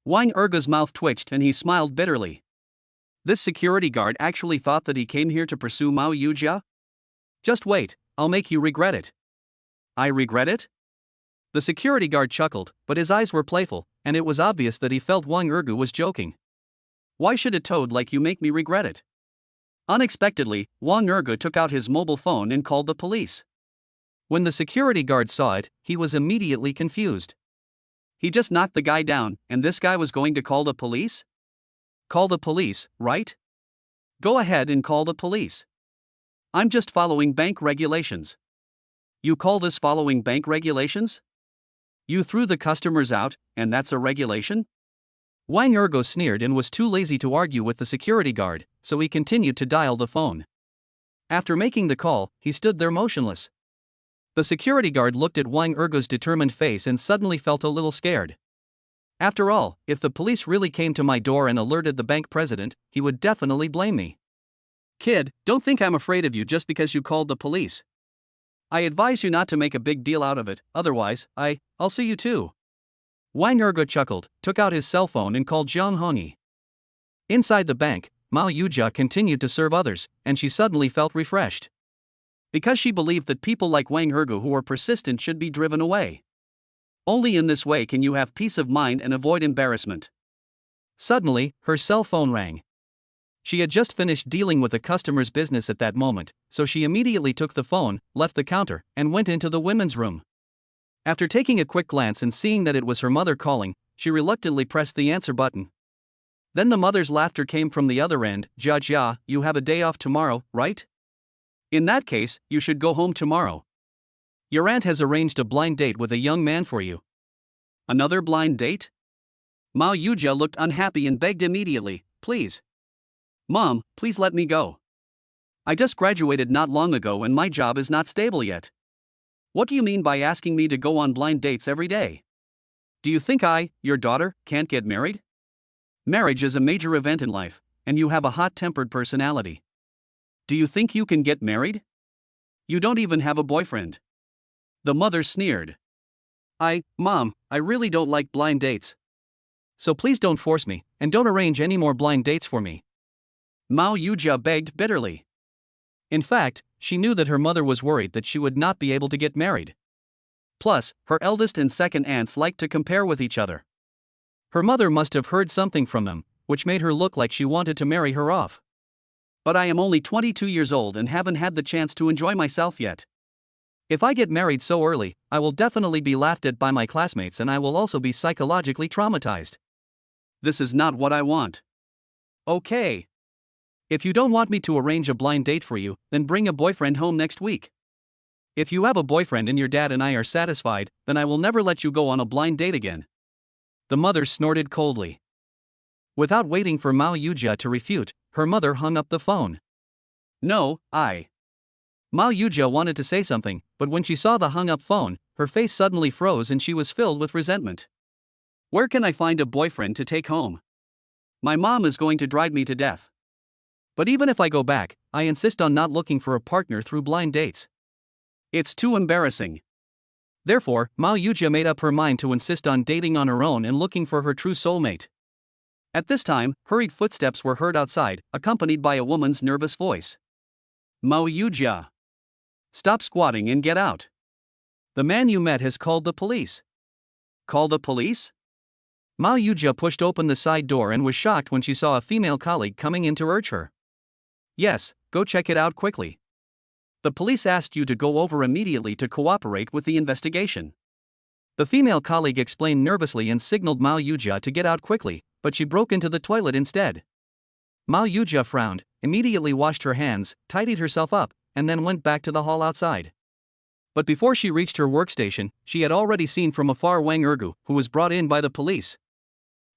Wang Ergu's mouth twitched and he smiled bitterly. This security guard actually thought that he came here to pursue Mao Yujia? Just wait, I'll make you regret it. I regret it? The security guard chuckled, but his eyes were playful, and it was obvious that he felt Wang Ergu was joking. Why should a toad like you make me regret it? Unexpectedly, Wang Ergu took out his mobile phone and called the police. When the security guard saw it, he was immediately confused. He just knocked the guy down, and this guy was going to call the police? Call the police, right? Go ahead and call the police. I'm just following bank regulations. You call this following bank regulations? You threw the customers out, and that's a regulation? Wang Ergu sneered and was too lazy to argue with the security guard, so he continued to dial the phone. After making the call, he stood there motionless. The security guard looked at Wang Ergu's determined face and suddenly felt a little scared. After all, if the police really came to my door and alerted the bank president, he would definitely blame me. Kid, don't think I'm afraid of you just because you called the police. I advise you not to make a big deal out of it, otherwise, I'll sue you too. Wang Ergu chuckled, took out his cell phone and called Zhang Hongyi. Inside the bank, Mao Yujia continued to serve others, and she suddenly felt refreshed. Because she believed that people like Wang Ergu who are persistent should be driven away. Only in this way can you have peace of mind and avoid embarrassment. Suddenly, her cell phone rang. She had just finished dealing with a customer's business at that moment, so she immediately took the phone, left the counter, and went into the women's room. After taking a quick glance and seeing that it was her mother calling, she reluctantly pressed the answer button. Then the mother's laughter came from the other end. Jia, you have a day off tomorrow, right? In that case, you should go home tomorrow. Your aunt has arranged a blind date with a young man for you. Another blind date? Mao Yujia looked unhappy and begged immediately, please. Mom, please let me go. I just graduated not long ago and my job is not stable yet. What do you mean by asking me to go on blind dates every day? Do you think your daughter, can't get married? Marriage is a major event in life, and you have a hot-tempered personality. Do you think you can get married? You don't even have a boyfriend. The mother sneered. Mom, I really don't like blind dates. So please don't force me, and don't arrange any more blind dates for me. Mao Yujia begged bitterly. In fact, she knew that her mother was worried that she would not be able to get married. Plus, her eldest and second aunts liked to compare with each other. Her mother must have heard something from them, which made her look like she wanted to marry her off. But I am only 22 years old and haven't had the chance to enjoy myself yet. If I get married so early, I will definitely be laughed at by my classmates and I will also be psychologically traumatized. This is not what I want. Okay. If you don't want me to arrange a blind date for you, then bring a boyfriend home next week. If you have a boyfriend and your dad and I are satisfied, then I will never let you go on a blind date again. The mother snorted coldly. Without waiting for Mao Yujia to refute, her mother hung up the phone. No, Mao Yujia wanted to say something, but when she saw the hung-up phone, her face suddenly froze and she was filled with resentment. Where can I find a boyfriend to take home? My mom is going to drive me to death. But even if I go back, I insist on not looking for a partner through blind dates. It's too embarrassing. Therefore, Mao Yujia made up her mind to insist on dating on her own and looking for her true soulmate. At this time, hurried footsteps were heard outside, accompanied by a woman's nervous voice. Mao Yujia. Stop squatting and get out. The man you met has called the police. Call the police? Mao Yujia pushed open the side door and was shocked when she saw a female colleague coming in to urge her. Yes, go check it out quickly. The police asked you to go over immediately to cooperate with the investigation. The female colleague explained nervously and signaled Mao Yujia to get out quickly, but she broke into the toilet instead. Mao Yujia frowned, immediately washed her hands, tidied herself up, and then went back to the hall outside. But before she reached her workstation, she had already seen from afar Wang Ergu, who was brought in by the police.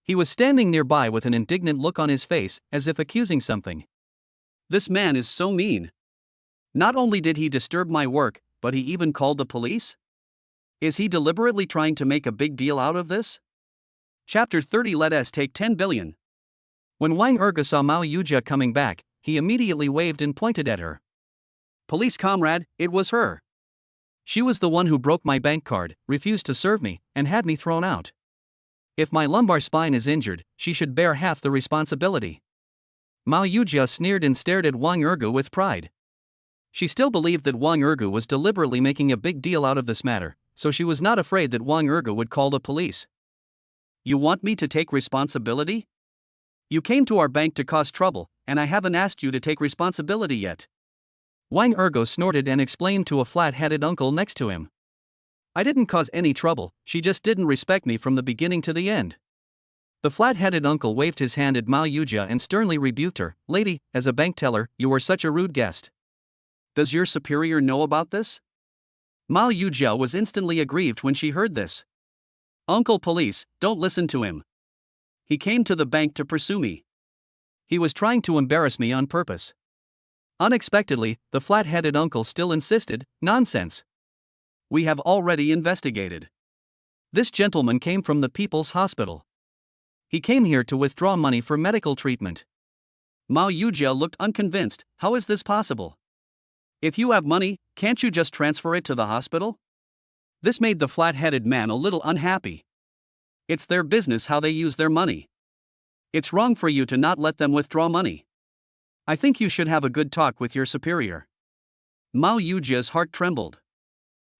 He was standing nearby with an indignant look on his face, as if accusing something. This man is so mean. Not only did he disturb my work, but he even called the police? Is he deliberately trying to make a big deal out of this? Chapter 30. Let us take 10 billion. When Wang Ergu saw Mao Yujia coming back, he immediately waved and pointed at her. Police comrade, it was her. She was the one who broke my bank card, refused to serve me, and had me thrown out. If my lumbar spine is injured, she should bear half the responsibility. Mao Yujia sneered and stared at Wang Ergu with pride. She still believed that Wang Ergu was deliberately making a big deal out of this matter, so she was not afraid that Wang Ergu would call the police. You want me to take responsibility? You came to our bank to cause trouble, and I haven't asked you to take responsibility yet. Wang Ergu snorted and explained to a flat-headed uncle next to him. I didn't cause any trouble, she just didn't respect me from the beginning to the end. The flat-headed uncle waved his hand at Mao Yujia and sternly rebuked her. Lady, as a bank teller, you are such a rude guest. Does your superior know about this? Mao Yujia was instantly aggrieved when she heard this. Uncle police, don't listen to him. He came to the bank to pursue me. He was trying to embarrass me on purpose. Unexpectedly, the flat-headed uncle still insisted, nonsense. We have already investigated. This gentleman came from the People's Hospital. He came here to withdraw money for medical treatment. Mao Yujia looked unconvinced. How is this possible? If you have money, can't you just transfer it to the hospital? This made the flat-headed man a little unhappy. It's their business how they use their money. It's wrong for you to not let them withdraw money. I think you should have a good talk with your superior. Mao Yujia's heart trembled.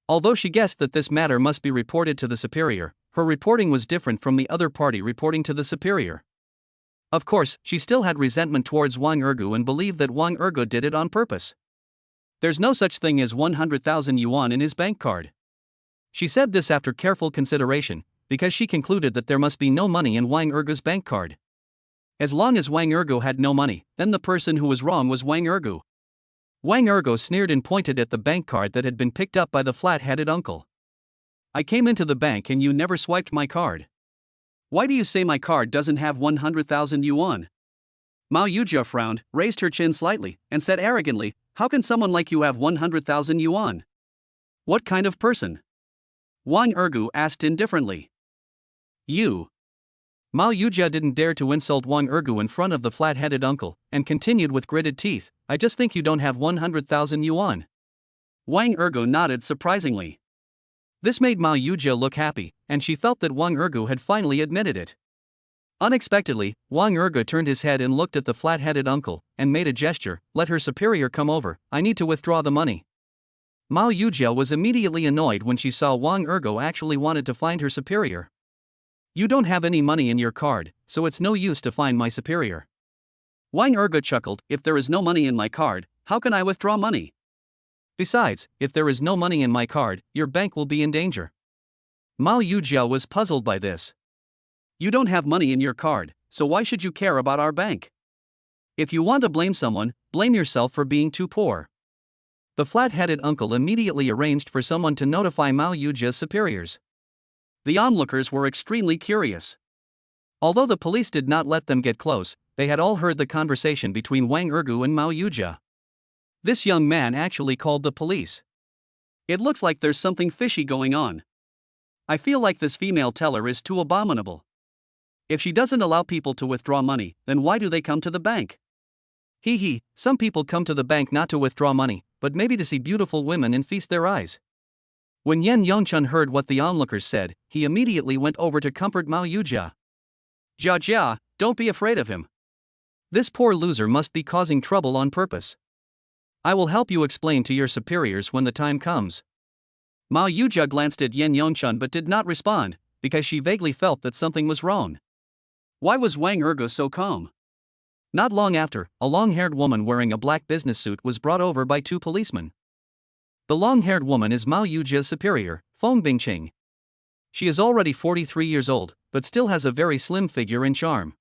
Although she guessed that this matter must be reported to the superior, her reporting was different from the other party reporting to the superior. Of course, she still had resentment towards Wang Ergu and believed that Wang Ergu did it on purpose. There's no such thing as 100,000 yuan in his bank card. She said this after careful consideration, because she concluded that there must be no money in Wang Ergu's bank card. As long as Wang Ergu had no money, then the person who was wrong was Wang Ergu. Wang Ergu sneered and pointed at the bank card that had been picked up by the flat-headed uncle. I came into the bank and you never swiped my card. Why do you say my card doesn't have 100,000 yuan? Mao Yujia frowned, raised her chin slightly, and said arrogantly, how can someone like you have 100,000 yuan? What kind of person? Wang Ergu asked indifferently. You. Mao Yujia didn't dare to insult Wang Ergu in front of the flat-headed uncle, and continued with gritted teeth, I just think you don't have 100,000 yuan. Wang Ergu nodded surprisingly. This made Mao Yujia look happy, and she felt that Wang Ergu had finally admitted it. Unexpectedly, Wang Ergu turned his head and looked at the flat-headed uncle, and made a gesture, let her superior come over, I need to withdraw the money. Mao Yujia was immediately annoyed when she saw Wang Ergu actually wanted to find her superior. You don't have any money in your card, so it's no use to find my superior. Wang Ergu chuckled, if there is no money in my card, how can I withdraw money? Besides, if there is no money in my card, your bank will be in danger. Mao Yujia was puzzled by this. You don't have money in your card, so why should you care about our bank? If you want to blame someone, blame yourself for being too poor. The flat-headed uncle immediately arranged for someone to notify Mao Yujia's superiors. The onlookers were extremely curious. Although the police did not let them get close, they had all heard the conversation between Wang Ergu and Mao Yujia. This young man actually called the police. It looks like there's something fishy going on. I feel like this female teller is too abominable. If she doesn't allow people to withdraw money, then why do they come to the bank? Some people come to the bank not to withdraw money, but maybe to see beautiful women and feast their eyes. When Yan Yongchun heard what the onlookers said, he immediately went over to comfort Mao Yujia. Jia, don't be afraid of him. This poor loser must be causing trouble on purpose. I will help you explain to your superiors when the time comes. Mao Yujia glanced at Yan Yongchun but did not respond, because she vaguely felt that something was wrong. Why was Wang Ergu so calm? Not long after, a long-haired woman wearing a black business suit was brought over by two policemen. The long-haired woman is Mao Yujia's superior, Feng Bingqing. She is already 43 years old, but still has a very slim figure and charm.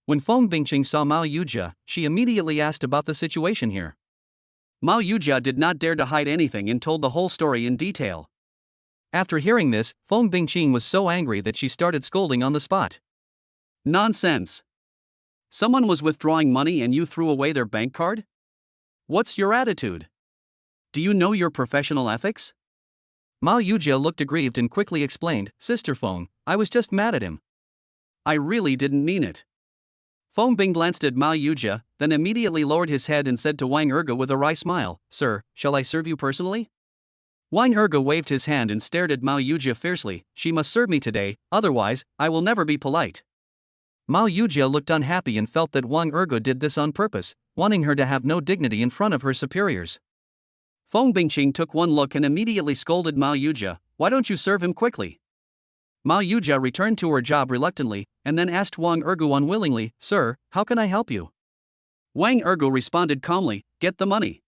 When Feng Bingqing saw Mao Yujia, she immediately asked about the situation here. Mao Yujia did not dare to hide anything and told the whole story in detail. After hearing this, Feng Bingqing was so angry that she started scolding on the spot. Nonsense! Someone was withdrawing money and you threw away their bank card? What's your attitude? Do you know your professional ethics? Mao Yujia looked aggrieved and quickly explained, Sister Feng, I was just mad at him. I really didn't mean it. Feng Bing glanced at Mao Yujia, then immediately lowered his head and said to Wang Erge with a wry smile, Sir, shall I serve you personally? Wang Erge waved his hand and stared at Mao Yujia fiercely, she must serve me today, otherwise, I will never be polite. Mao Yujia looked unhappy and felt that Wang Erge did this on purpose, wanting her to have no dignity in front of her superiors. Feng Bingqing took one look and immediately scolded Mao Yujia, why don't you serve him quickly? Mao Yujia returned to her job reluctantly, and then asked Wang Erge unwillingly, Sir, how can I help you? Wang Erge responded calmly, get the money.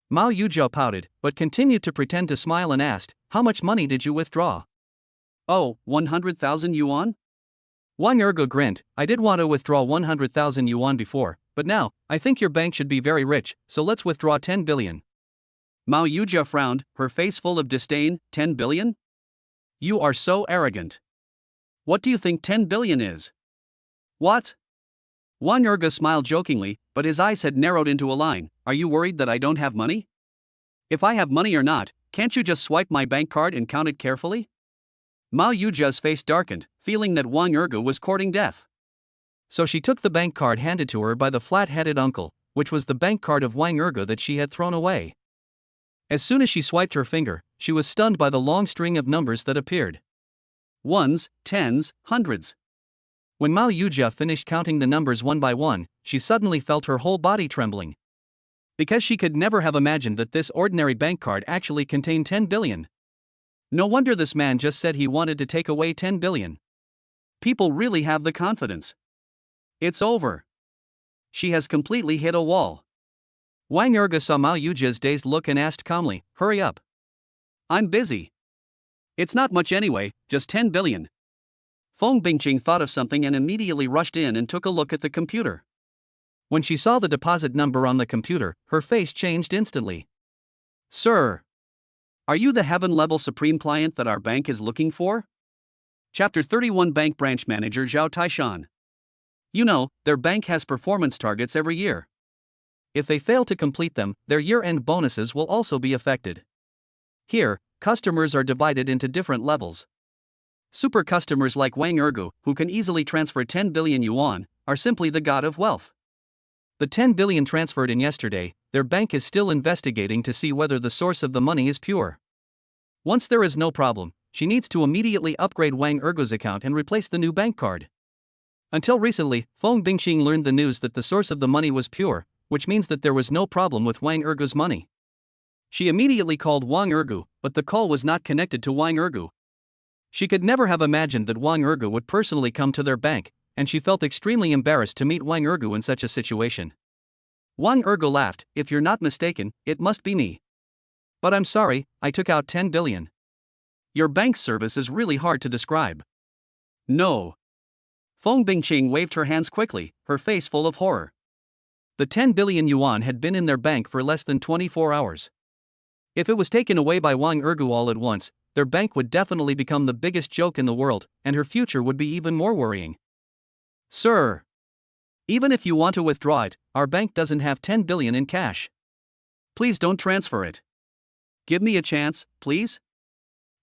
Mao Yujia pouted, but continued to pretend to smile and asked, how much money did you withdraw? Oh, 100,000 yuan? Wang Erge grinned, I did want to withdraw 100,000 yuan before, but now, I think your bank should be very rich, so let's withdraw 10 billion. Mao Yujia frowned, her face full of disdain, 10 billion? You are so arrogant. What do you think 10 billion is? What? Wang Erge smiled jokingly, but his eyes had narrowed into a line, are you worried that I don't have money? If I have money or not, can't you just swipe my bank card and count it carefully? Mao Yujia's face darkened, feeling that Wang Erge was courting death. So she took the bank card handed to her by the flat-headed uncle, which was the bank card of Wang Erge that she had thrown away. As soon as she swiped her finger, she was stunned by the long string of numbers that appeared. Ones, tens, hundreds. When Mao Yujia finished counting the numbers one by one, she suddenly felt her whole body trembling. Because she could never have imagined that this ordinary bank card actually contained 10 billion. No wonder this man just said he wanted to take away 10 billion. People really have the confidence. It's over. She has completely hit a wall. Wang Erge saw Mao Yujia's dazed look and asked calmly, hurry up. I'm busy. It's not much anyway, just 10 billion. Feng Bingqing thought of something and immediately rushed in and took a look at the computer. When she saw the deposit number on the computer, her face changed instantly. Sir, are you the heaven-level supreme client that our bank is looking for? Chapter 31 Bank Branch Manager Zhao Taishan. You know, their bank has performance targets every year. If they fail to complete them, their year-end bonuses will also be affected. Here, customers are divided into different levels. Super customers like Wang Erge, who can easily transfer 10 billion yuan, are simply the god of wealth. The 10 billion transferred in yesterday, their bank is still investigating to see whether the source of the money is pure. Once there is no problem, she needs to immediately upgrade Wang Erge's account and replace the new bank card. Until recently, Feng Bingqing learned the news that the source of the money was pure, which means that there was no problem with Wang Erge's money. She immediately called Wang Erge, but the call was not connected to Wang Erge. She could never have imagined that Wang Erge would personally come to their bank, and she felt extremely embarrassed to meet Wang Erge in such a situation. Wang Erge laughed, if you're not mistaken, it must be me. But I'm sorry, I took out 10 billion. Your bank service is really hard to describe. No. Feng Bingqing waved her hands quickly, her face full of horror. The 10 billion yuan had been in their bank for less than 24 hours. If it was taken away by Wang Erge all at once, their bank would definitely become the biggest joke in the world, and her future would be even more worrying. Sir, even if you want to withdraw it, our bank doesn't have 10 billion in cash. Please don't transfer it. Give me a chance, please?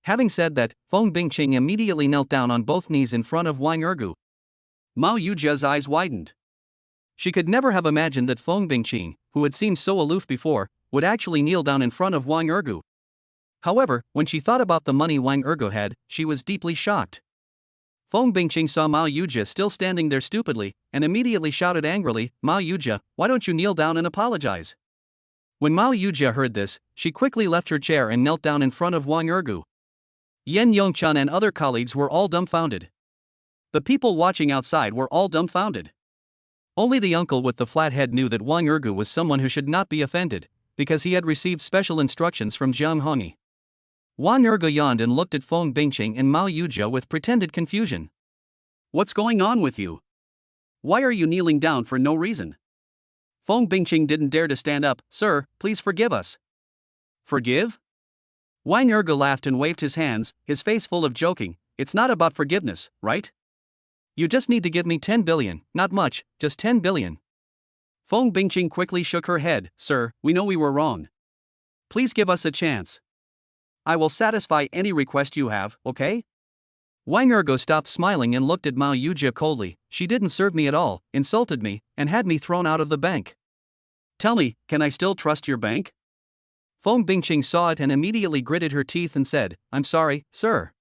Having said that, Feng Bingqing immediately knelt down on both knees in front of Wang Erge. Mao Yujia's eyes widened. She could never have imagined that Feng Bingqing, who had seemed so aloof before, would actually kneel down in front of Wang Erge. However, when she thought about the money Wang Erge had, she was deeply shocked. Feng Bingqing saw Mao Yujia still standing there stupidly, and immediately shouted angrily, Mao Yujia, why don't you kneel down and apologize? When Mao Yujia heard this, she quickly left her chair and knelt down in front of Wang Erge. Yan Yongchun and other colleagues were all dumbfounded. The people watching outside were all dumbfounded. Only the uncle with the flat head knew that Wang Erge was someone who should not be offended, because he had received special instructions from Jiang Hongi. Wang Erge yawned and looked at Feng Bingqing and Mao Yujia with pretended confusion. What's going on with you? Why are you kneeling down for no reason? Feng Bingqing didn't dare to stand up. Sir, please forgive us. Forgive? Wang Erge laughed and waved his hands, his face full of joking. It's not about forgiveness, right? You just need to give me 10 billion, not much, just 10 billion. Feng Bingqing quickly shook her head. Sir, we know we were wrong. Please give us a chance. I will satisfy any request you have, okay? Wang Ergo stopped smiling and looked at Mao Yujia coldly. She didn't serve me at all, insulted me, and had me thrown out of the bank. Tell me, can I still trust your bank? Feng Bingqing saw it and immediately gritted her teeth and said, I'm sorry, sir.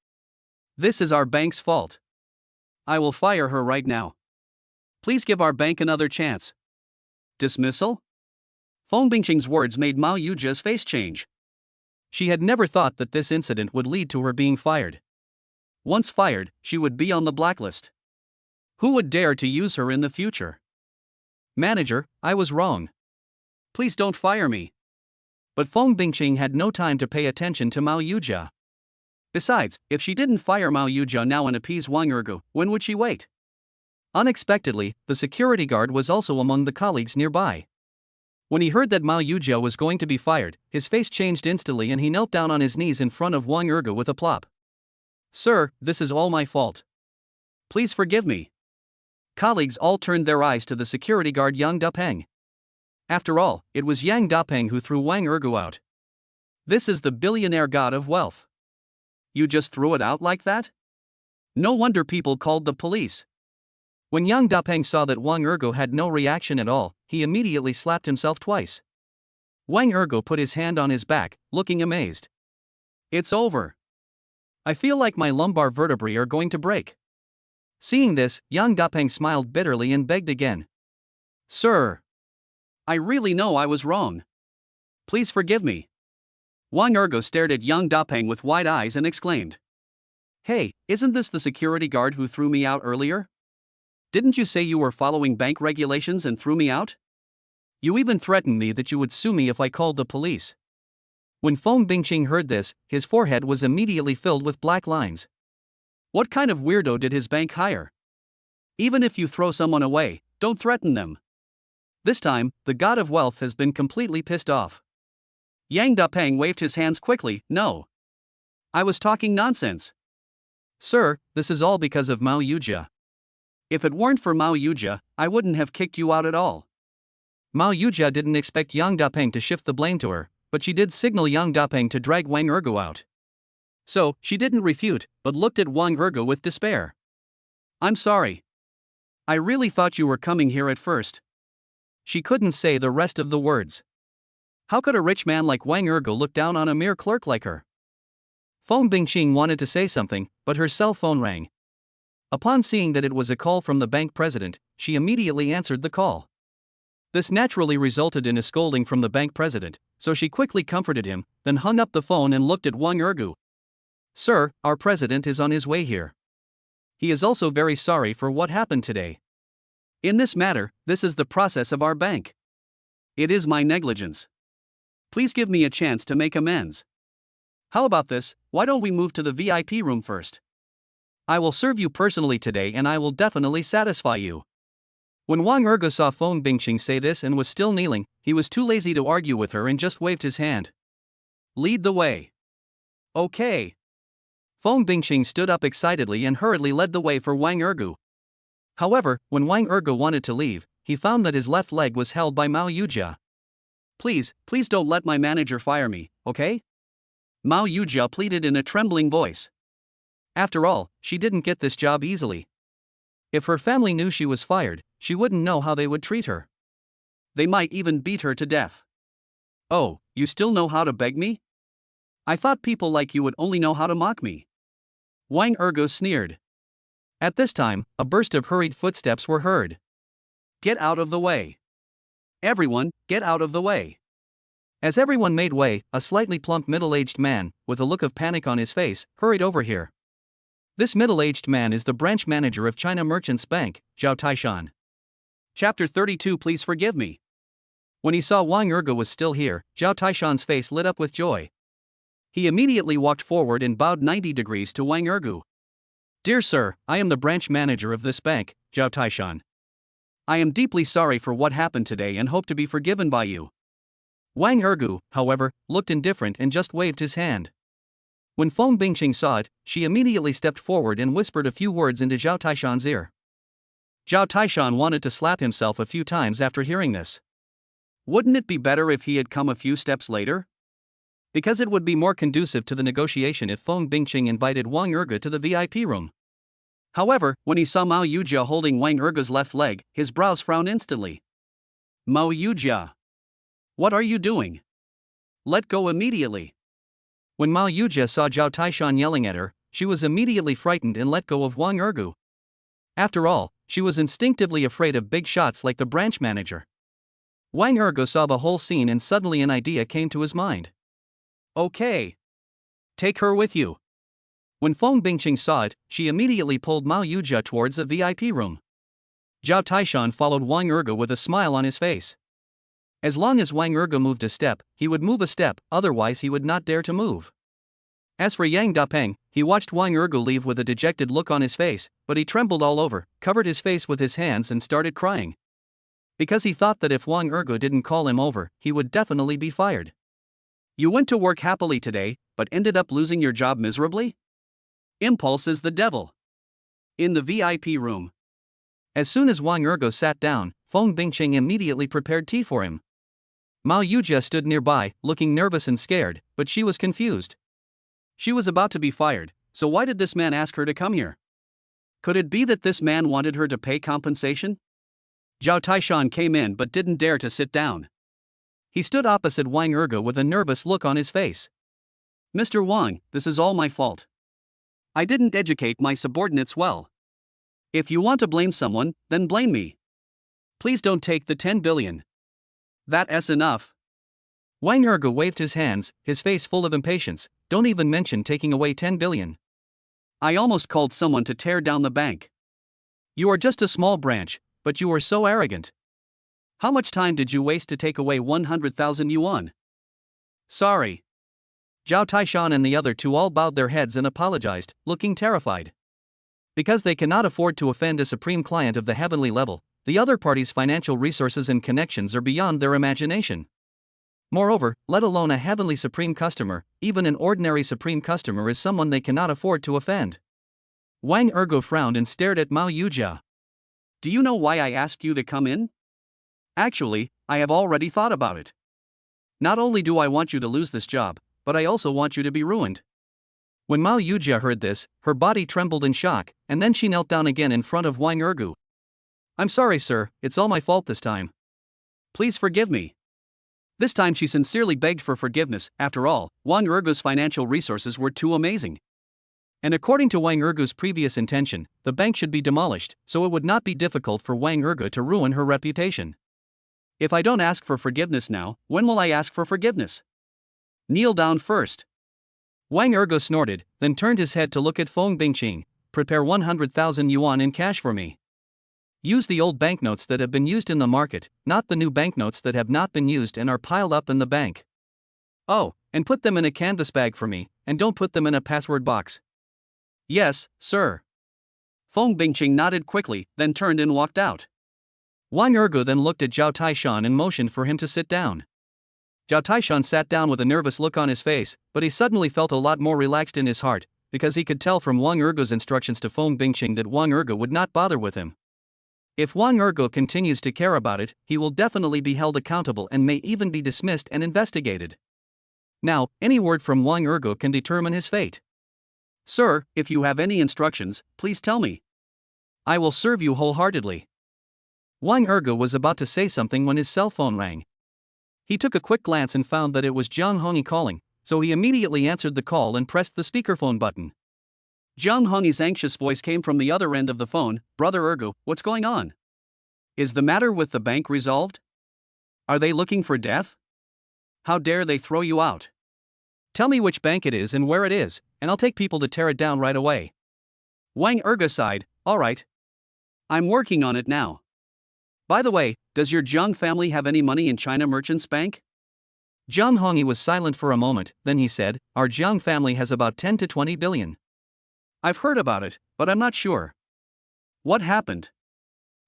This is our bank's fault. I will fire her right now. Please give our bank another chance. Dismissal? Feng Bingqing's words made Mao Yujia's face change. She had never thought that this incident would lead to her being fired. Once fired, she would be on the blacklist. Who would dare to use her in the future? Manager, I was wrong. Please don't fire me. But Feng Bingqing had no time to pay attention to Mao Yujia. Besides, if she didn't fire Mao Yujia now and appease Wang Ergu, when would she wait? Unexpectedly, the security guard was also among the colleagues nearby. When he heard that Mao Yujia was going to be fired, his face changed instantly and he knelt down on his knees in front of Wang Ergu with a plop. Sir, this is all my fault. Please forgive me. Colleagues all turned their eyes to the security guard Yang Dapeng. After all, it was Yang Dapeng who threw Wang Ergu out. This is the billionaire god of wealth. You just threw it out like that? No wonder people called the police. When Yang Dapeng saw that Wang Ergu had no reaction at all, he immediately slapped himself twice. Wang Ergu put his hand on his back, looking amazed. It's over. I feel like my lumbar vertebrae are going to break. Seeing this, Yang Dapeng smiled bitterly and begged again. Sir, I really know I was wrong. Please forgive me. Wang Ergu stared at Yang Dapeng with wide eyes and exclaimed. Hey, isn't this the security guard who threw me out earlier? Didn't you say you were following bank regulations and threw me out? You even threatened me that you would sue me if I called the police. When Feng Bingqing heard this, his forehead was immediately filled with black lines. What kind of weirdo did his bank hire? Even if you throw someone away, don't threaten them. This time, the god of wealth has been completely pissed off. Yang Dapeng waved his hands quickly. No. I was talking nonsense. Sir, this is all because of Mao Yujia. If it weren't for Mao Yujia, I wouldn't have kicked you out at all. Mao Yujia didn't expect Yang Dapeng to shift the blame to her, but she did signal Yang Dapeng to drag Wang Ergu out. So, she didn't refute, but looked at Wang Ergu with despair. I'm sorry. I really thought you were coming here at first. She couldn't say the rest of the words. How could a rich man like Wang Ergu look down on a mere clerk like her? Feng Bingqing wanted to say something, but her cell phone rang. Upon seeing that it was a call from the bank president, she immediately answered the call. This naturally resulted in a scolding from the bank president, so she quickly comforted him, then hung up the phone and looked at Wang Ergu. Sir, our president is on his way here. He is also very sorry for what happened today. In this matter, this is the process of our bank. It is my negligence. Please give me a chance to make amends. How about this, why don't we move to the VIP room first? I will serve you personally today and I will definitely satisfy you. When Wang Ergu saw Feng Bingqing say this and was still kneeling, he was too lazy to argue with her and just waved his hand. Lead the way. Okay. Feng Bingqing stood up excitedly and hurriedly led the way for Wang Ergu. However, when Wang Ergu wanted to leave, he found that his left leg was held by Mao Yujia. Please don't let my manager fire me, okay? Mao Yujia pleaded in a trembling voice. After all, she didn't get this job easily. If her family knew she was fired, she wouldn't know how they would treat her. They might even beat her to death. Oh, you still know how to beg me? I thought people like you would only know how to mock me. Wang Ergu sneered. At this time, a burst of hurried footsteps were heard. Get out of the way. Everyone, get out of the way. As everyone made way, a slightly plump middle-aged man, with a look of panic on his face, hurried over here. This middle-aged man is the branch manager of China Merchants Bank, Zhao Taishan. Chapter 32. Please forgive me. When he saw Wang Ergu was still here, Zhao Taishan's face lit up with joy. He immediately walked forward and bowed 90 degrees to Wang Ergu. Dear sir, I am the branch manager of this bank, Zhao Taishan. I am deeply sorry for what happened today and hope to be forgiven by you. Wang Ergu, however, looked indifferent and just waved his hand. When Feng Bingqing saw it, she immediately stepped forward and whispered a few words into Zhao Taishan's ear. Zhao Taishan wanted to slap himself a few times after hearing this. Wouldn't it be better if he had come a few steps later? Because it would be more conducive to the negotiation if Feng Bingqing invited Wang Erge to the VIP room. However, when he saw Mao Yujia holding Wang Erge's left leg, his brows frowned instantly. Mao Yujia. What are you doing? Let go immediately. When Mao Yujia saw Zhao Taishan yelling at her, she was immediately frightened and let go of Wang Ergu. After all, she was instinctively afraid of big shots like the branch manager. Wang Ergu saw the whole scene and suddenly an idea came to his mind. Okay. Take her with you. When Feng Bingqing saw it, she immediately pulled Mao Yujia towards the VIP room. Zhao Taishan followed Wang Ergu with a smile on his face. As long as Wang Ergu moved a step, he would move a step, otherwise he would not dare to move. As for Yang Dapeng, he watched Wang Ergu leave with a dejected look on his face, but he trembled all over, covered his face with his hands and started crying. Because he thought that if Wang Ergu didn't call him over, he would definitely be fired. You went to work happily today, but ended up losing your job miserably? Impulse is the devil. In the VIP room. As soon as Wang Ergu sat down, Feng Bingqing immediately prepared tea for him. Mao Yujia stood nearby, looking nervous and scared, but she was confused. She was about to be fired, so why did this man ask her to come here? Could it be that this man wanted her to pay compensation? Zhao Taishan came in but didn't dare to sit down. He stood opposite Wang Ergu with a nervous look on his face. Mr. Wang, this is all my fault. I didn't educate my subordinates well. If you want to blame someone, then blame me. Please don't take the 10 billion. That's enough. Wang Ergu waved his hands, his face full of impatience. Don't even mention taking away 10 billion. I almost called someone to tear down the bank. You are just a small branch, but you are so arrogant. How much time did you waste to take away 100,000 yuan? Sorry. Zhao Taishan and the other two all bowed their heads and apologized, looking terrified. Because they cannot afford to offend a supreme client of the heavenly level, the other party's financial resources and connections are beyond their imagination. Moreover, let alone a heavenly supreme customer, even an ordinary supreme customer is someone they cannot afford to offend. Wang Ergu frowned and stared at Mao Yujia. Do you know why I asked you to come in? Actually, I have already thought about it. Not only do I want you to lose this job, but I also want you to be ruined. When Mao Yujia heard this, her body trembled in shock, and then she knelt down again in front of Wang Ergu. I'm sorry, sir, it's all my fault this time. Please forgive me. This time she sincerely begged for forgiveness. After all, Wang Ergu's financial resources were too amazing. And according to Wang Ergu's previous intention, the bank should be demolished, so it would not be difficult for Wang Ergu to ruin her reputation. If I don't ask for forgiveness now, when will I ask for forgiveness? Kneel down first. Wang Ergu snorted, then turned his head to look at Feng Bingqing. Prepare 100,000 yuan in cash for me. Use the old banknotes that have been used in the market, not the new banknotes that have not been used and are piled up in the bank. Oh, and put them in a canvas bag for me, and don't put them in a password box. Yes, sir. Feng Bingqing nodded quickly, then turned and walked out. Wang Ergu then looked at Zhao Taishan and motioned for him to sit down. Zhao Taishan sat down with a nervous look on his face, but he suddenly felt a lot more relaxed in his heart, because he could tell from Wang Ergu's instructions to Feng Bingqing that Wang Ergu would not bother with him. If Wang Ergu continues to care about it, he will definitely be held accountable and may even be dismissed and investigated. Now, any word from Wang Ergu can determine his fate. Sir, if you have any instructions, please tell me. I will serve you wholeheartedly. Wang Ergu was about to say something when his cell phone rang. He took a quick glance and found that it was Zhang Hongyi calling, so he immediately answered the call and pressed the speakerphone button. Zhang Hongyi's anxious voice came from the other end of the phone. Brother Ergu, what's going on? Is the matter with the bank resolved? Are they looking for death? How dare they throw you out? Tell me which bank it is and where it is, and I'll take people to tear it down right away. Wang Ergu sighed. All right. I'm working on it now. By the way, does your Zhang family have any money in China Merchants Bank? Zhang Hongyi was silent for a moment, then he said, our Zhang family has about 10 to 20 billion. I've heard about it, but I'm not sure. What happened?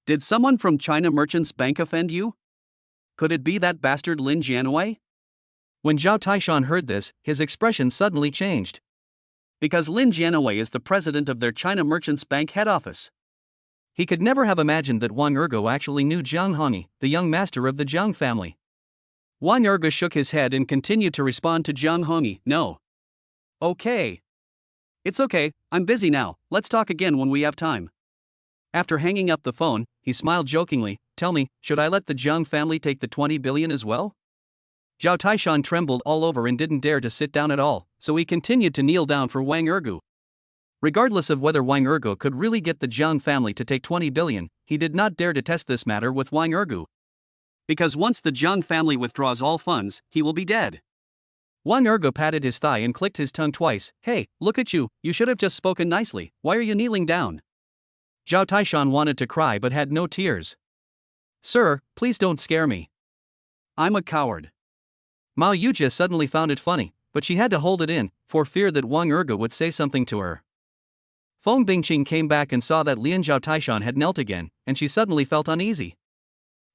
Did someone from China Merchants Bank offend you? Could it be that bastard Lin Jianwei? When Zhao Taishan heard this, his expression suddenly changed. Because Lin Jianwei is the president of their China Merchants Bank head office. He could never have imagined that Wang Ergo actually knew Jiang Hongyi, the young master of the Jiang family. Wang Ergo shook his head and continued to respond to Jiang Hongyi, no. Okay. It's okay, I'm busy now, let's talk again when we have time. After hanging up the phone, he smiled jokingly, tell me, should I let the Jiang family take the 20 billion as well? Zhao Taishan trembled all over and didn't dare to sit down at all, so he continued to kneel down for Wang Ergo. Regardless of whether Wang Ergo could really get the Jiang family to take 20 billion, he did not dare to test this matter with Wang Ergo. Because once the Jiang family withdraws all funds, he will be dead. Wang Ergo patted his thigh and clicked his tongue twice. Hey, look at you, you should have just spoken nicely, why are you kneeling down? Zhao Taishan wanted to cry but had no tears. Sir, please don't scare me. I'm a coward. Mao Yujia suddenly found it funny, but she had to hold it in, for fear that Wang Ergo would say something to her. Feng Bingqing came back and saw that Lian Zhao Taishan had knelt again, and she suddenly felt uneasy.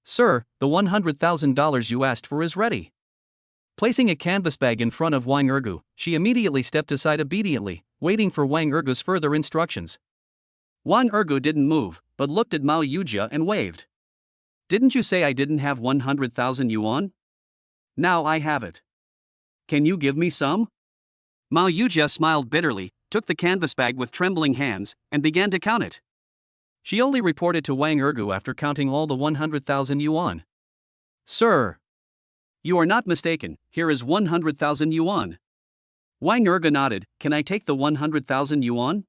Sir, the $100,000 you asked for is ready. Placing a canvas bag in front of Wang Ergo, she immediately stepped aside obediently, waiting for Wang Ergo's further instructions. Wang Ergo didn't move, but looked at Mao Yujia and waved. Didn't you say I didn't have 100,000 yuan? Now I have it. Can you give me some? Mao Yujia smiled bitterly, took the canvas bag with trembling hands, and began to count it. She only reported to Wang Ergo after counting all the 100,000 yuan. Sir! You are not mistaken, here is 100,000 yuan. Wang Ergo nodded, can I take the 100,000 yuan?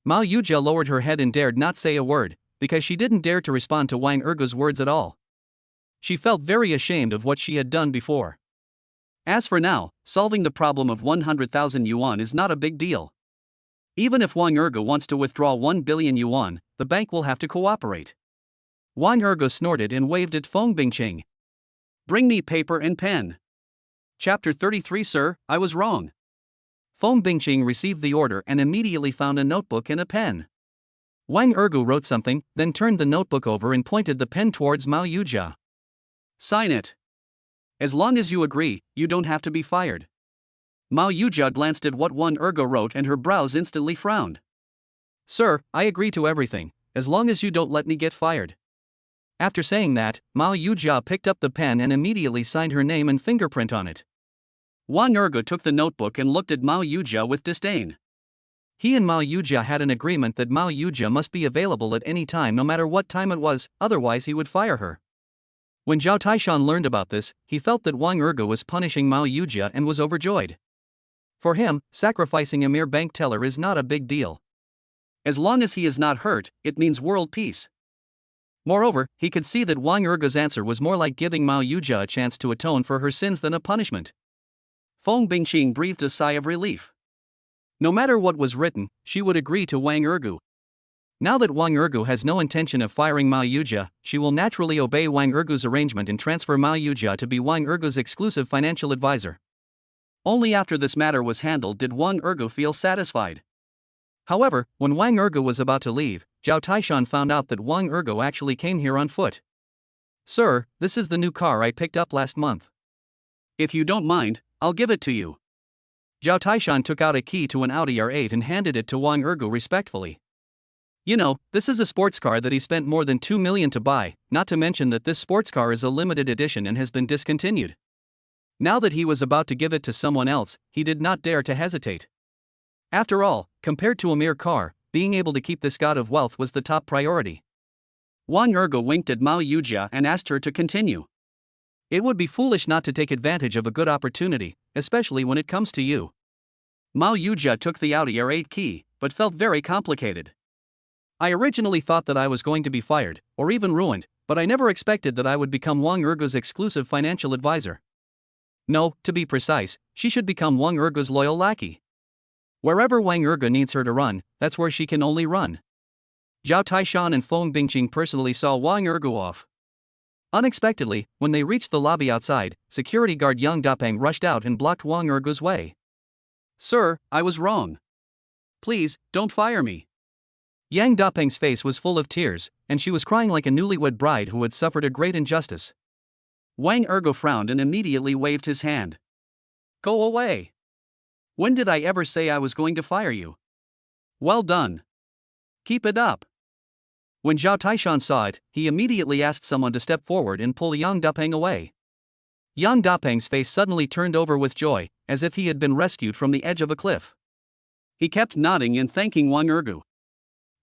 Mao Yujia lowered her head and dared not say a word, because she didn't dare to respond to Wang Ergo's words at all. She felt very ashamed of what she had done before. As for now, solving the problem of 100,000 yuan is not a big deal. Even if Wang Ergo wants to withdraw 1 billion yuan, the bank will have to cooperate. Wang Ergo snorted and waved at Feng Bingqing. Bring me paper and pen. Chapter 33 Sir, I was wrong. Feng Bingqing received the order and immediately found a notebook and a pen. Wang Ergo wrote something, then turned the notebook over and pointed the pen towards Mao Yujia. Sign it. As long as you agree, you don't have to be fired. Mao Yujia glanced at what Wang Ergo wrote and her brows instantly frowned. Sir, I agree to everything, as long as you don't let me get fired. After saying that, Mao Yujia picked up the pen and immediately signed her name and fingerprint on it. Wang Ergo took the notebook and looked at Mao Yujia with disdain. He and Mao Yujia had an agreement that Mao Yujia must be available at any time no matter what time it was, otherwise he would fire her. When Zhao Taishan learned about this, he felt that Wang Ergo was punishing Mao Yujia and was overjoyed. For him, sacrificing a mere bank teller is not a big deal. As long as he is not hurt, it means world peace. Moreover, he could see that Wang Ergo's answer was more like giving Mao Yujia a chance to atone for her sins than a punishment. Feng Bingqing breathed a sigh of relief. No matter what was written, she would agree to Wang Ergo. Now that Wang Ergo has no intention of firing Mao Yujia, she will naturally obey Wang Ergo's arrangement and transfer Mao Yujia to be Wang Ergo's exclusive financial advisor. Only after this matter was handled did Wang Ergo feel satisfied. However, when Wang Ergo was about to leave, Zhao Taishan found out that Wang Ergo actually came here on foot. Sir, this is the new car I picked up last month. If you don't mind, I'll give it to you. Zhao Taishan took out a key to an Audi R8 and handed it to Wang Ergo respectfully. You know, this is a sports car that he spent more than 2 million to buy, not to mention that this sports car is a limited edition and has been discontinued. Now that he was about to give it to someone else, he did not dare to hesitate. After all, compared to a mere car, being able to keep this god of wealth was the top priority. Wang Ergo winked at Mao Yujia and asked her to continue. It would be foolish not to take advantage of a good opportunity, especially when it comes to you. Mao Yujia took the Audi R8 key, but felt very complicated. I originally thought that I was going to be fired, or even ruined, but I never expected that I would become Wang Ergo's exclusive financial advisor. No, to be precise, she should become Wang Ergo's loyal lackey. Wherever Wang Ergo needs her to run, that's where she can only run. Zhao Taishan and Feng Bingqing personally saw Wang Ergo off. Unexpectedly, when they reached the lobby outside, security guard Yang Dapeng rushed out and blocked Wang Ergo's way. Sir, I was wrong. Please, don't fire me. Yang Dapeng's face was full of tears, and she was crying like a newlywed bride who had suffered a great injustice. Wang Ergo frowned and immediately waved his hand. Go away. When did I ever say I was going to fire you? Well done. Keep it up. When Zhao Taishan saw it, he immediately asked someone to step forward and pull Yang Dapeng away. Yang Dapeng's face suddenly turned over with joy, as if he had been rescued from the edge of a cliff. He kept nodding and thanking Wang Ergu.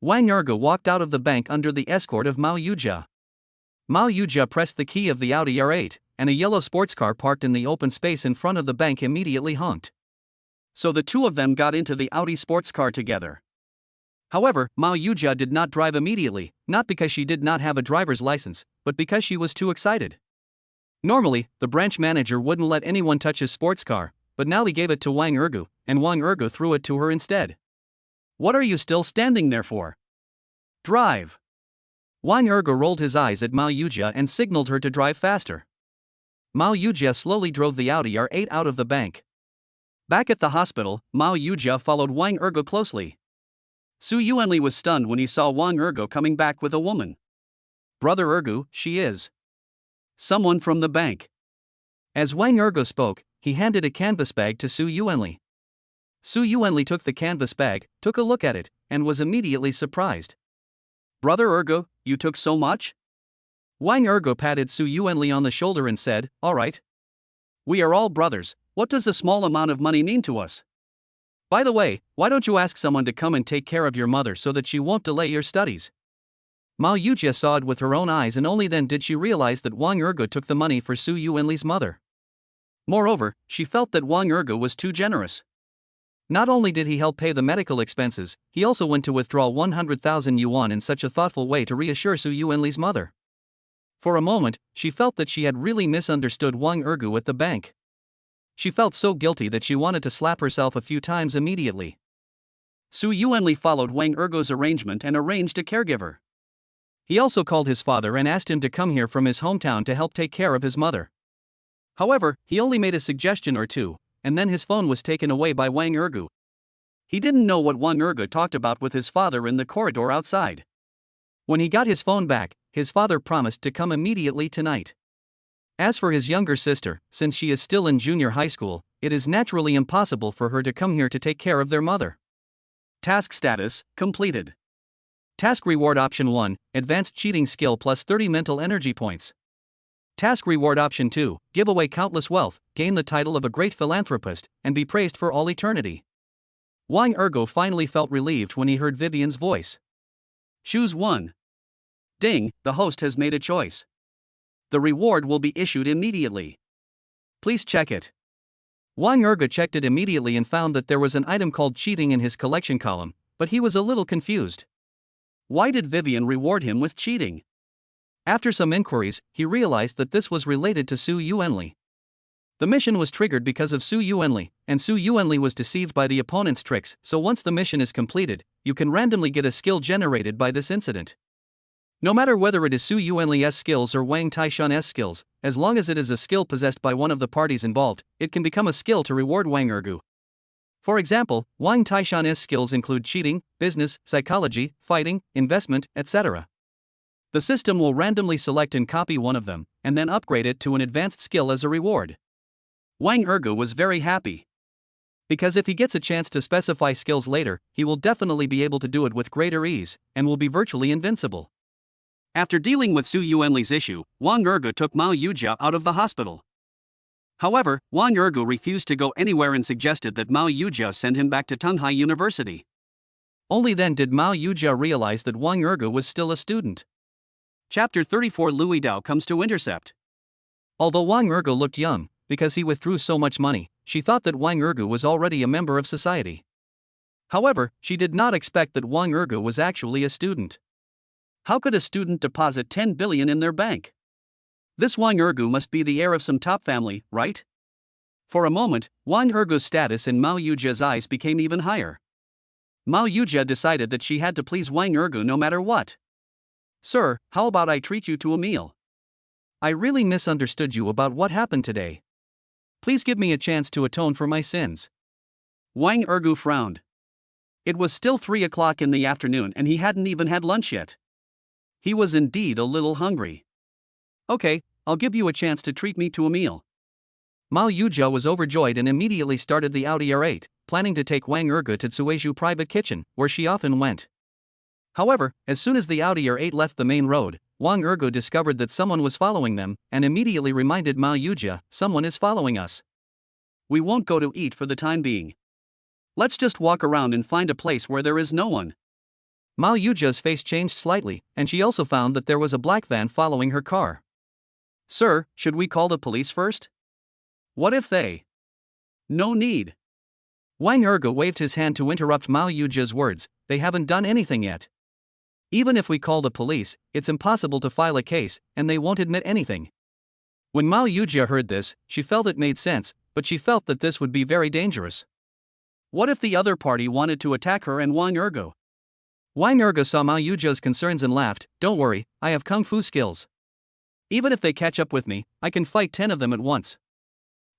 Wang Ergu walked out of the bank under the escort of Mao Yujia. Mao Yujia pressed the key of the Audi R8, and a yellow sports car parked in the open space in front of the bank immediately honked. So the two of them got into the Audi sports car together. However, Mao Yujia did not drive immediately, not because she did not have a driver's license, but because she was too excited. Normally, the branch manager wouldn't let anyone touch his sports car, but now he gave it to Wang Ergu, and Wang Ergu threw it to her instead. What are you still standing there for? Drive! Wang Ergu rolled his eyes at Mao Yujia and signaled her to drive faster. Mao Yujia slowly drove the Audi R8 out of the bank. Back at the hospital, Mao Yujia followed Wang Ergu closely. Su Yuanli was stunned when he saw Wang Ergu coming back with a woman. Brother Ergu, she is someone from the bank. As Wang Ergu spoke, he handed a canvas bag to Su Yuanli. Su Yuanli took the canvas bag, took a look at it, and was immediately surprised. Brother Ergu, you took so much? Wang Ergu patted Su Yuanli on the shoulder and said, all right. We are all brothers, what does a small amount of money mean to us? By the way, why don't you ask someone to come and take care of your mother so that she won't delay your studies? Mao Yujia saw it with her own eyes, and only then did she realize that Wang Ergu took the money for Su Yuanli's mother. Moreover, she felt that Wang Ergu was too generous. Not only did he help pay the medical expenses, he also went to withdraw 100,000 yuan in such a thoughtful way to reassure Su Yuanli's mother. For a moment, she felt that she had really misunderstood Wang Ergu at the bank. She felt so guilty that she wanted to slap herself a few times immediately. Su Yuanli followed Wang Ergu's arrangement and arranged a caregiver. He also called his father and asked him to come here from his hometown to help take care of his mother. However, he only made a suggestion or two, and then his phone was taken away by Wang Ergu. He didn't know what Wang Ergu talked about with his father in the corridor outside. When he got his phone back, his father promised to come immediately tonight. As for his younger sister, since she is still in junior high school, it is naturally impossible for her to come here to take care of their mother. Task status completed. Task reward option 1, advanced cheating skill plus 30 mental energy points. Task reward option 2, give away countless wealth, gain the title of a great philanthropist, and be praised for all eternity. Wang Ergu finally felt relieved when he heard Vivian's voice. Choose 1. Ding, the host has made a choice. The reward will be issued immediately. Please check it. Wang Ergu checked it immediately and found that there was an item called cheating in his collection column, but he was a little confused. Why did Vivian reward him with cheating? After some inquiries, he realized that this was related to Su Yuanli. The mission was triggered because of Su Yuanli, and Su Yuanli was deceived by the opponent's tricks, so once the mission is completed, you can randomly get a skill generated by this incident. No matter whether it is Su Yuanli's skills or Wang Taishan's skills, as long as it is a skill possessed by one of the parties involved, it can become a skill to reward Wang Ergu. For example, Wang Taishan's skills include cheating, business, psychology, fighting, investment, etc. The system will randomly select and copy one of them, and then upgrade it to an advanced skill as a reward. Wang Ergu was very happy. Because if he gets a chance to specify skills later, he will definitely be able to do it with greater ease, and will be virtually invincible. After dealing with Su Yuanli's issue, Wang Ergu took Mao Yujia out of the hospital. However, Wang Ergu refused to go anywhere and suggested that Mao Yujia send him back to Tanga University. Only then did Mao Yujia realize that Wang Ergu was still a student. Chapter 34 Louis Dao comes to intercept. Although Wang Ergu looked young, because he withdrew so much money, she thought that Wang Ergu was already a member of society. However, she did not expect that Wang Ergu was actually a student. How could a student deposit 10 billion in their bank? This Wang Ergu must be the heir of some top family, right? For a moment, Wang Ergu's status in Mao Yujia's eyes became even higher. Mao Yujia decided that she had to please Wang Ergu no matter what. Sir, how about I treat you to a meal? I really misunderstood you about what happened today. Please give me a chance to atone for my sins. Wang Ergu frowned. It was still 3 o'clock in the afternoon and he hadn't even had lunch yet. He was indeed a little hungry. Okay, I'll give you a chance to treat me to a meal. Mao Yujia was overjoyed and immediately started the Audi R8, planning to take Wang Erge to Tsueju private kitchen, where she often went. However, as soon as the Audi R8 left the main road, Wang Erge discovered that someone was following them, and immediately reminded Mao Yujia, "Someone is following us. We won't go to eat for the time being. Let's just walk around and find a place where there is no one." Mao Yujia's face changed slightly, and she also found that there was a black van following her car. "Sir, should we call the police first? What if they..." "No need." Wang Erge waved his hand to interrupt Mao Yujia's words. "They haven't done anything yet. Even if we call the police, it's impossible to file a case, and they won't admit anything." When Mao Yujia heard this, she felt it made sense, but she felt that this would be very dangerous. What if the other party wanted to attack her and Wang Erge? Wang Erge saw Mao Yujia's concerns and laughed. "Don't worry, I have kung fu skills. Even if they catch up with me, I can fight 10 of them at once.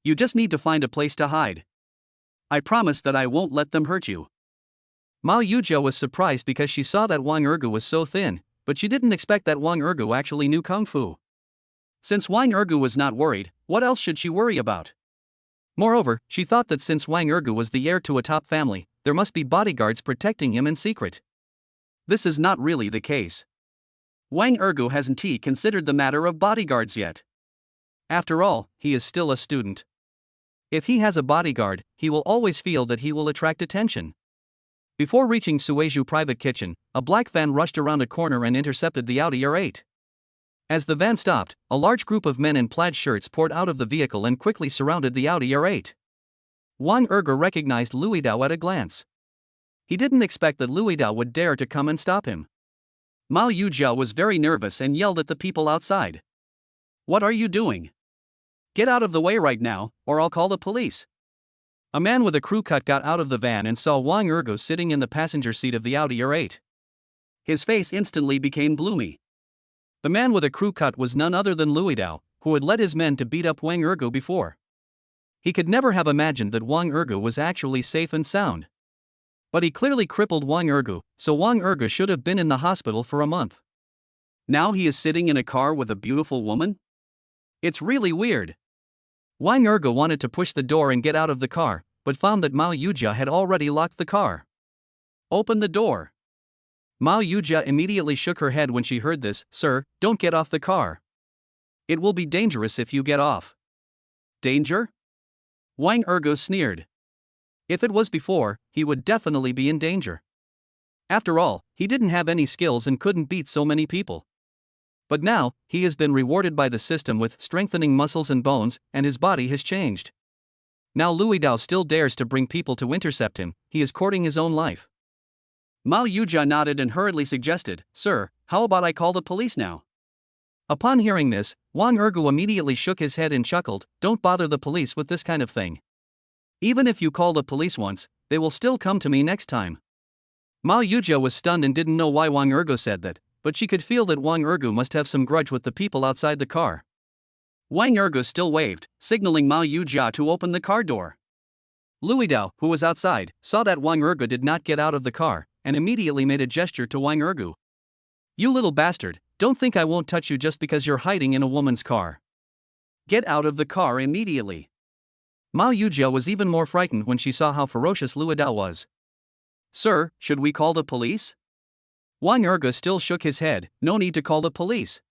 You just need to find a place to hide. I promise that I won't let them hurt you." Mao Yujia was surprised because she saw that Wang Erge was so thin, but she didn't expect that Wang Erge actually knew kung fu. Since Wang Erge was not worried, what else should she worry about? Moreover, she thought that since Wang Erge was the heir to a top family, there must be bodyguards protecting him in secret. This is not really the case. Wang Erge hasn't considered the matter of bodyguards yet. After all, he is still a student. If he has a bodyguard, he will always feel that he will attract attention. Before reaching Tsueju private kitchen, a black van rushed around a corner and intercepted the Audi R8. As the van stopped, a large group of men in plaid shirts poured out of the vehicle and quickly surrounded the Audi R8. Wang Erge recognized Lu Dao at a glance. He didn't expect that Lu Dao would dare to come and stop him. Mao Yujia was very nervous and yelled at the people outside. "What are you doing? Get out of the way right now, or I'll call the police." A man with a crew cut got out of the van and saw Wang Erge sitting in the passenger seat of the Audi R8. His face instantly became gloomy. The man with a crew cut was none other than Lu Dao, who had led his men to beat up Wang Erge before. He could never have imagined that Wang Erge was actually safe and sound. But he clearly crippled Wang Erge, so Wang Erge should have been in the hospital for a month. Now he is sitting in a car with a beautiful woman? It's really weird. Wang Erge wanted to push the door and get out of the car, but found that Mao Yujia had already locked the car. "Open the door." Mao Yujia immediately shook her head when she heard this. "Sir, don't get off the car. It will be dangerous if you get off." "Danger?" Wang Erge sneered. If it was before, he would definitely be in danger. After all, he didn't have any skills and couldn't beat so many people. But now, he has been rewarded by the system with strengthening muscles and bones, and his body has changed. Now Lu Dao still dares to bring people to intercept him. He is courting his own life. Mao Yujia nodded and hurriedly suggested, "Sir, how about I call the police now?" Upon hearing this, Wang Erge immediately shook his head and chuckled. "Don't bother the police with this kind of thing. Even if you call the police once, they will still come to me next time." Mao Yujia was stunned and didn't know why Wang Erge said that, but she could feel that Wang Erge must have some grudge with the people outside the car. Wang Erge still waved, signaling Mao Yujia to open the car door. Lu Dao, who was outside, saw that Wang Erge did not get out of the car, and immediately made a gesture to Wang Erge. "You little bastard, don't think I won't touch you just because you're hiding in a woman's car. Get out of the car immediately." Mao Yujia was even more frightened when she saw how ferocious Lu Dao was. "Sir, should we call the police?" Wang Erge still shook his head. "No need to call the police.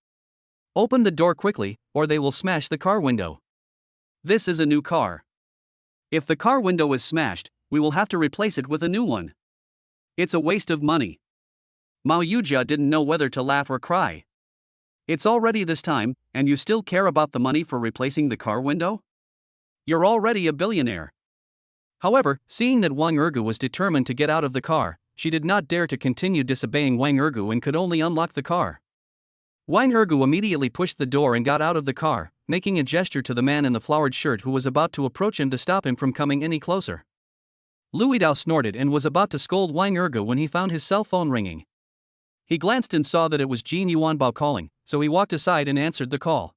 Open the door quickly, or they will smash the car window. This is a new car. If the car window is smashed, we will have to replace it with a new one. It's a waste of money." Mao Yujia didn't know whether to laugh or cry. "It's already this time, and you still care about the money for replacing the car window? You're already a billionaire." However, seeing that Wang Erge was determined to get out of the car, she did not dare to continue disobeying Wang Erge and could only unlock the car. Wang Erge immediately pushed the door and got out of the car, making a gesture to the man in the flowered shirt who was about to approach him to stop him from coming any closer. Lu Dao snorted and was about to scold Wang Erge when he found his cell phone ringing. He glanced and saw that it was Jin Yuanbao calling, so he walked aside and answered the call.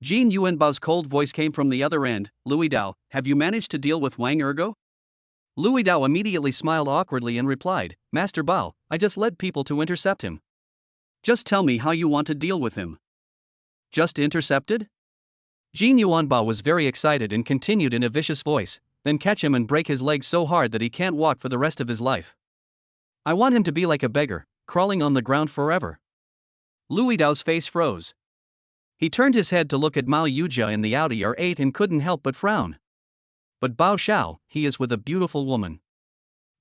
Jin Yuanbao's cold voice came from the other end. "Lu Dao, have you managed to deal with Wang Erge?" Louis Dao immediately smiled awkwardly and replied, Master Bao, I just led people to intercept him. Just tell me how you want to deal with him. Just intercepted? Jin Yuanbao was very excited and continued in a vicious voice, then catch him and break his legs so hard that he can't walk for the rest of his life. I want him to be like a beggar, crawling on the ground forever. Louis Dao's face froze. He turned his head to look at Mao Yujia in the Audi R8 and couldn't help but frown. But Bao Xiao, he is with a beautiful woman.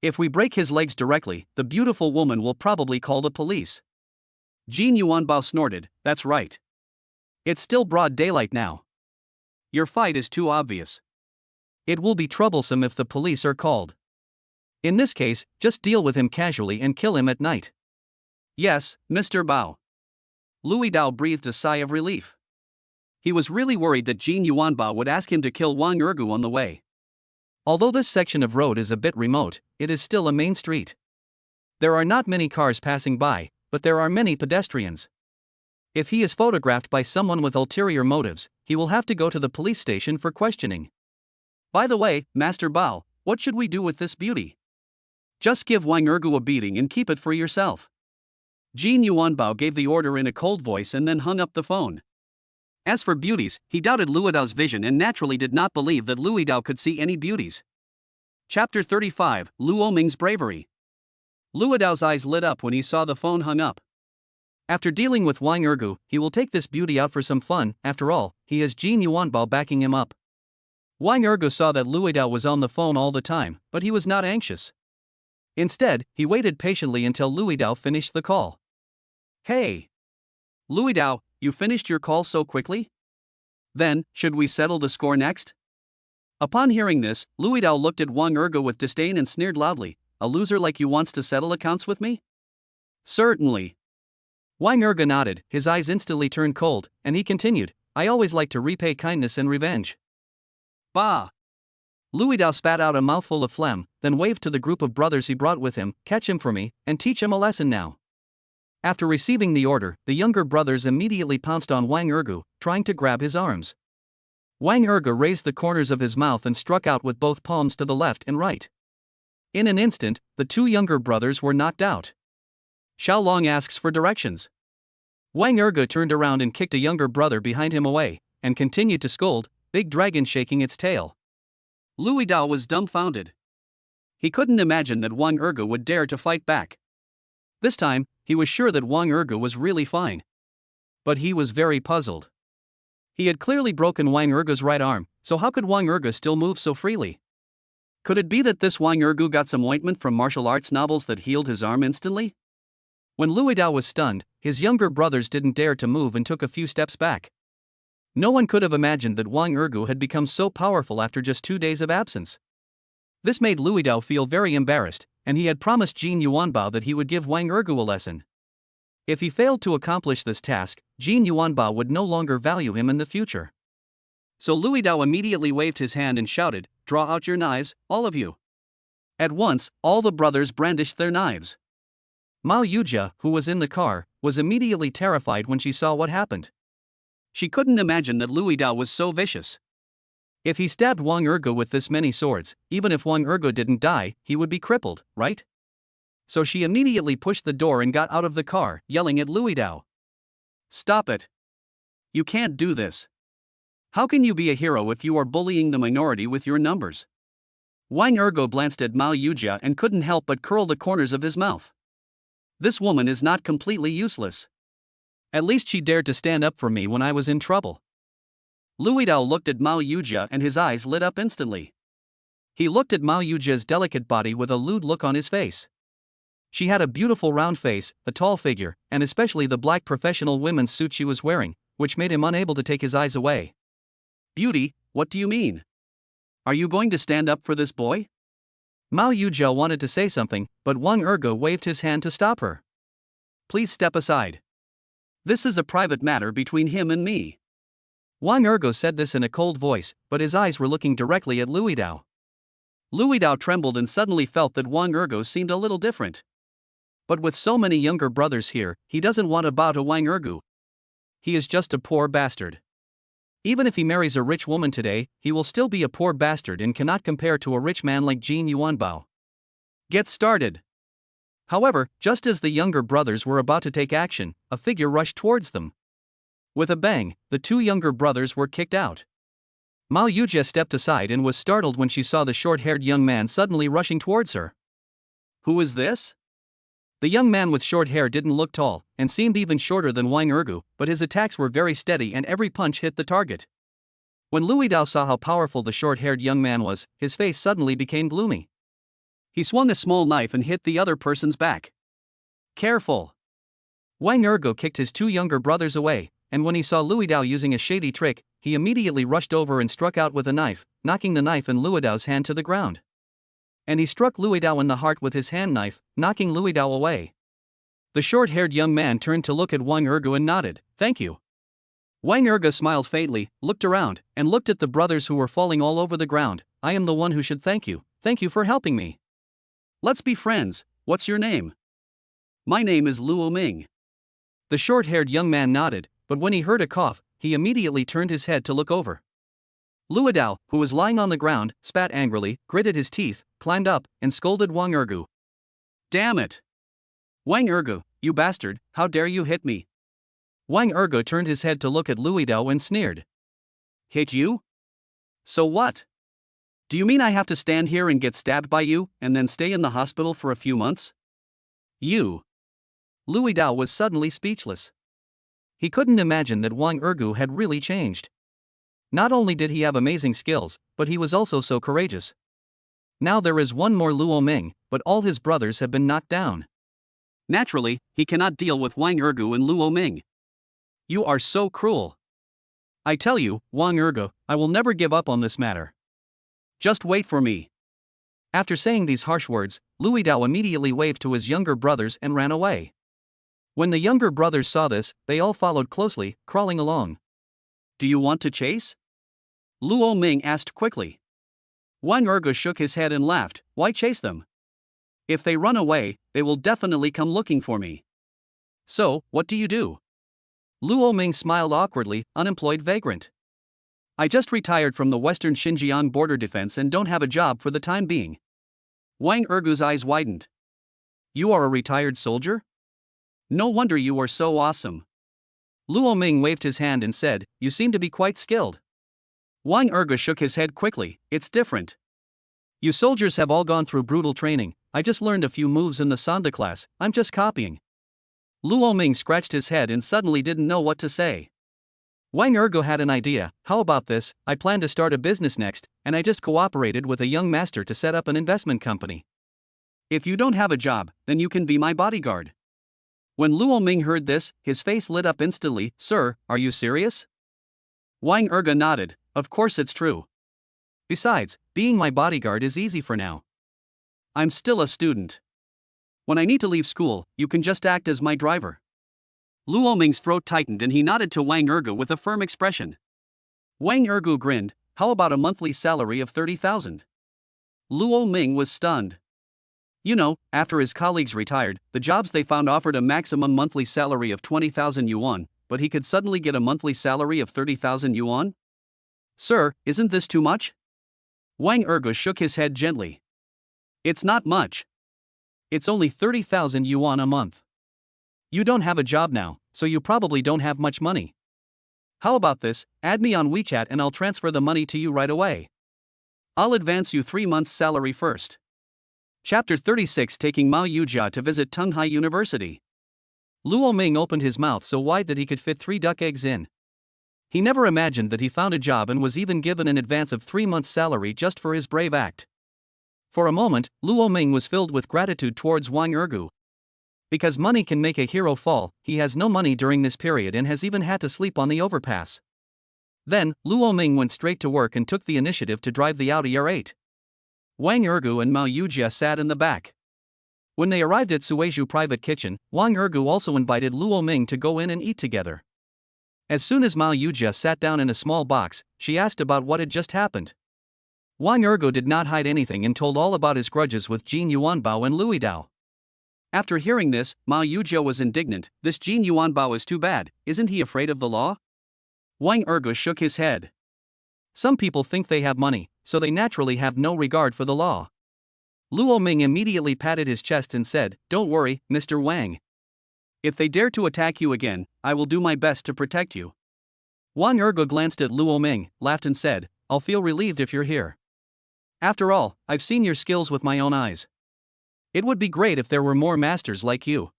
If we break his legs directly, the beautiful woman will probably call the police. Jin Yuanbao snorted, that's right. It's still broad daylight now. Your fight is too obvious. It will be troublesome if the police are called. In this case, just deal with him casually and kill him at night. Yes, Mr. Bao. Louis Dao breathed a sigh of relief. He was really worried that Jin Yuanbao would ask him to kill Wang Ergu on the way. Although this section of road is a bit remote, it is still a main street. There are not many cars passing by, but there are many pedestrians. If he is photographed by someone with ulterior motives, he will have to go to the police station for questioning. By the way, Master Bao, what should we do with this beauty? Just give Wang Ergu a beating and keep it for yourself. Jin Yuanbao gave the order in a cold voice and then hung up the phone. As for beauties, he doubted Louis Dao's vision and naturally did not believe that Louis Dao could see any beauties. Chapter 35, Lu Oming's Bravery. Louis Dao's eyes lit up when he saw the phone hung up. After dealing with Wang Ergu, he will take this beauty out for some fun. After all, he has Jin Yuanbao backing him up. Wang Ergu saw that Louis Dao was on the phone all the time, but he was not anxious. Instead, he waited patiently until Louis Dao finished the call. Hey! Louis Dao, you finished your call so quickly? Then, should we settle the score next? Upon hearing this, Louis Dao looked at Wang Ergu with disdain and sneered loudly, a loser like you wants to settle accounts with me? Certainly. Wang Ergu nodded, his eyes instantly turned cold, and he continued, I always like to repay kindness and revenge. Bah! Louis Dao spat out a mouthful of phlegm, then waved to the group of brothers he brought with him, catch him for me, and teach him a lesson now. After receiving the order, the younger brothers immediately pounced on Wang Ergu, trying to grab his arms. Wang Ergu raised the corners of his mouth and struck out with both palms to the left and right. In an instant, the two younger brothers were knocked out. Xiaolong asks for directions. Wang Ergu turned around and kicked a younger brother behind him away, and continued to scold, big dragon shaking its tail. Louis Dao was dumbfounded. He couldn't imagine that Wang Ergu would dare to fight back. This time, he was sure that Wang Ergu was really fine. But he was very puzzled. He had clearly broken Wang Ergu's right arm, so how could Wang Ergu still move so freely? Could it be that this Wang Ergu got some ointment from martial arts novels that healed his arm instantly? When Louis Dao was stunned, his younger brothers didn't dare to move and took a few steps back. No one could have imagined that Wang Ergu had become so powerful after just 2 days of absence. This made Louis Dao feel very embarrassed, and he had promised Jin Yuanbao that he would give Wang Ergu a lesson. If he failed to accomplish this task, Jin Yuanbao would no longer value him in the future. So Louis Dao immediately waved his hand and shouted, draw out your knives, all of you. At once, all the brothers brandished their knives. Mao Yujia, who was in the car, was immediately terrified when she saw what happened. She couldn't imagine that Louis Dao was so vicious. If he stabbed Wang Ergu with this many swords, even if Wang Ergu didn't die, he would be crippled, right? So she immediately pushed the door and got out of the car, yelling at Louis Dao. Stop it. You can't do this. How can you be a hero if you are bullying the minority with your numbers? Wang Ergu glanced at Mao Yujia and couldn't help but curl the corners of his mouth. This woman is not completely useless. At least she dared to stand up for me when I was in trouble. Louis Dao looked at Mao Yujia and his eyes lit up instantly. He looked at Mao Yujia's delicate body with a lewd look on his face. She had a beautiful round face, a tall figure, and especially the black professional women's suit she was wearing, which made him unable to take his eyes away. Beauty, what do you mean? Are you going to stand up for this boy? Mao Yujia wanted to say something, but Wang Ergu waved his hand to stop her. Please step aside. This is a private matter between him and me. Wang Ergu said this in a cold voice, but his eyes were looking directly at Louis Dao. Louis Dao trembled and suddenly felt that Wang Ergu seemed a little different. But with so many younger brothers here, he doesn't want to bow to Wang Ergu. He is just a poor bastard. Even if he marries a rich woman today, he will still be a poor bastard and cannot compare to a rich man like Jin Yuanbao. Get started. However, just as the younger brothers were about to take action, a figure rushed towards them. With a bang, the two younger brothers were kicked out. Mao Yujie stepped aside and was startled when she saw the short-haired young man suddenly rushing towards her. Who is this? The young man with short hair didn't look tall, and seemed even shorter than Wang Ergu, but his attacks were very steady and every punch hit the target. When Lu Dao saw how powerful the short-haired young man was, his face suddenly became gloomy. He swung a small knife and hit the other person's back. Careful! Wang Ergu kicked his two younger brothers away, and when he saw Lu Dao using a shady trick, he immediately rushed over and struck out with a knife, knocking the knife in Lu Dao's hand to the ground. And he struck Lu Dao in the heart with his hand knife, knocking Lu Dao away. The short-haired young man turned to look at Wang Ergu and nodded, "Thank you." Wang Ergu smiled faintly, looked around, and looked at the brothers who were falling all over the ground. "I am the one who should thank you. Thank you for helping me. Let's be friends. What's your name?" "My name is Luo Ming." The short-haired young man nodded, but when he heard a cough, he immediately turned his head to look over. Lu Dao, who was lying on the ground, spat angrily, gritted his teeth, climbed up, and scolded Wang Ergu. "Damn it! Wang Ergu, you bastard, how dare you hit me?" Wang Ergu turned his head to look at Lu Dao and sneered. "Hit you? So what? Do you mean I have to stand here and get stabbed by you, and then stay in the hospital for a few months? You?" Lu Dao was suddenly speechless. He couldn't imagine that Wang Ergu had really changed. Not only did he have amazing skills, but he was also so courageous. Now there is one more Luo Ming, but all his brothers have been knocked down. Naturally, he cannot deal with Wang Ergu and Luo Ming. "You are so cruel. I tell you, Wang Ergu, I will never give up on this matter. Just wait for me." After saying these harsh words, Lu Dao immediately waved to his younger brothers and ran away. When the younger brothers saw this, they all followed closely, crawling along. "Do you want to chase?" Luo Ming asked quickly. Wang Ergu shook his head and laughed. "Why chase them? If they run away, they will definitely come looking for me. So, what do you do?" Luo Ming smiled awkwardly, unemployed vagrant. "I just retired from the Western Xinjiang border defense and don't have a job for the time being." Wang Ergu's eyes widened. "You are a retired soldier? No wonder you are so awesome." Luo Ming waved his hand and said, "You seem to be quite skilled." Wang Ergu shook his head quickly. "It's different. You soldiers have all gone through brutal training. I just learned a few moves in the Sanda class. I'm just copying." Luo Ming scratched his head and suddenly didn't know what to say. Wang Ergu had an idea. "How about this? I plan to start a business next, and I just cooperated with a young master to set up an investment company. If you don't have a job, then you can be my bodyguard." When Luo Ming heard this, his face lit up instantly. "Sir, are you serious?" Wang Ergu nodded. "Of course it's true. Besides, being my bodyguard is easy for now. I'm still a student. When I need to leave school, you can just act as my driver." Luo Ming's throat tightened and he nodded to Wang Ergu with a firm expression. Wang Ergu grinned. "How about a monthly salary of 30,000? Luo Ming was stunned. You know, after his colleagues retired, the jobs they found offered a maximum monthly salary of 20,000 yuan, but he could suddenly get a monthly salary of 30,000 yuan? "Sir, isn't this too much?" Wang Ergu shook his head gently. "It's not much. It's only 30,000 yuan a month. You don't have a job now, so you probably don't have much money. How about this? Add me on WeChat and I'll transfer the money to you right away. I'll advance you 3 months' salary first." Chapter 36, Taking Mao Yujia to visit Tunghai University. Luo Ming opened his mouth so wide that he could fit 3 duck eggs in. He never imagined that he found a job and was even given an advance of 3 months' salary just for his brave act. For a moment, Luo Ming was filled with gratitude towards Wang Ergu. Because money can make a hero fall, he has no money during this period and has even had to sleep on the overpass. Then, Luo Ming went straight to work and took the initiative to drive the Audi R8. Wang Ergu and Mao Yujia sat in the back. When they arrived at Suizhu private kitchen, Wang Ergu also invited Luo Ming to go in and eat together. As soon as Mao Yujia sat down in a small box, she asked about what had just happened. Wang Ergu did not hide anything and told all about his grudges with Jin Yuanbao and Lu Dao. After hearing this, Mao Yujia was indignant. "This Jin Yuanbao is too bad, isn't he afraid of the law? Wang Ergu shook his head. Some people think they have money, so they naturally have no regard for the law. Luo Ming immediately patted his chest and said, "Don't worry, Mr. Wang. If they dare to attack you again, I will do my best to protect you." Wang Ergu glanced at Luo Ming, laughed and said, "I'll feel relieved if you're here. After all, I've seen your skills with my own eyes. It would be great if there were more masters like you."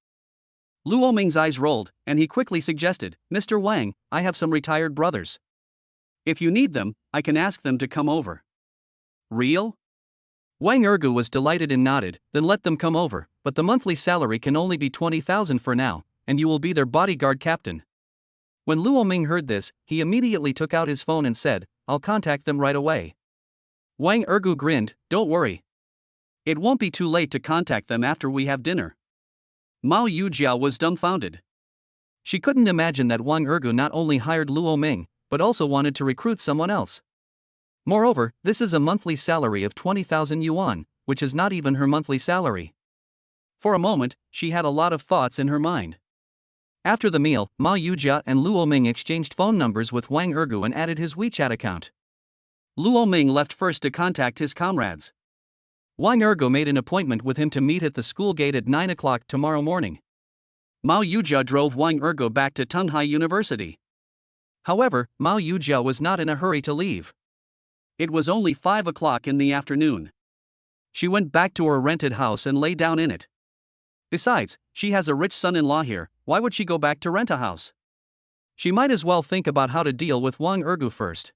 Luo Ming's eyes rolled, and he quickly suggested, "Mr. Wang, I have some retired brothers. If you need them, I can ask them to come over." "Real?" Wang Ergu was delighted and nodded, "Then let them come over, but the monthly salary can only be 20,000 for now, and you will be their bodyguard captain." When Luo Ming heard this, he immediately took out his phone and said, "I'll contact them right away." Wang Ergu grinned, "Don't worry. It won't be too late to contact them after we have dinner." Mao Yujiao was dumbfounded. She couldn't imagine that Wang Ergu not only hired Luo Ming, but also wanted to recruit someone else. Moreover, this is a monthly salary of 20,000 yuan, which is not even her monthly salary. For a moment, she had a lot of thoughts in her mind. After the meal, Mao Yujia and Luo Ming exchanged phone numbers with Wang Ergu and added his WeChat account. Luo Ming left first to contact his comrades. Wang Ergu made an appointment with him to meet at the school gate at 9 o'clock tomorrow morning. Mao Yujia drove Wang Ergu back to Tanga University. However, Mao Yujia was not in a hurry to leave. It was only 5 o'clock in the afternoon. She went back to her rented house and lay down in it. Besides, she has a rich son-in-law here, why would she go back to rent a house? She might as well think about how to deal with Wang Ergu first.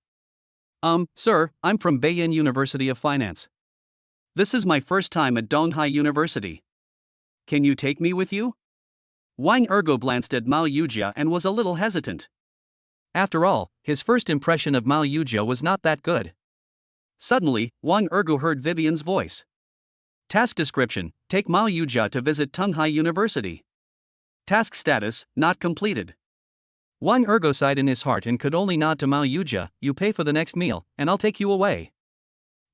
Sir, I'm from Beiyang University of Finance. This is my first time at Donghai University. Can you take me with you?" Wang Ergu glanced at Mao Yujia and was a little hesitant. After all, his first impression of Mao Yujia was not that good. Suddenly, Wang Ergu heard Vivian's voice. Task description: take Mao Yujia to visit Donghai University. Task status: not completed. Wang Ergu sighed in his heart and could only nod to Mao Yujia, "You pay for the next meal, and I'll take you away."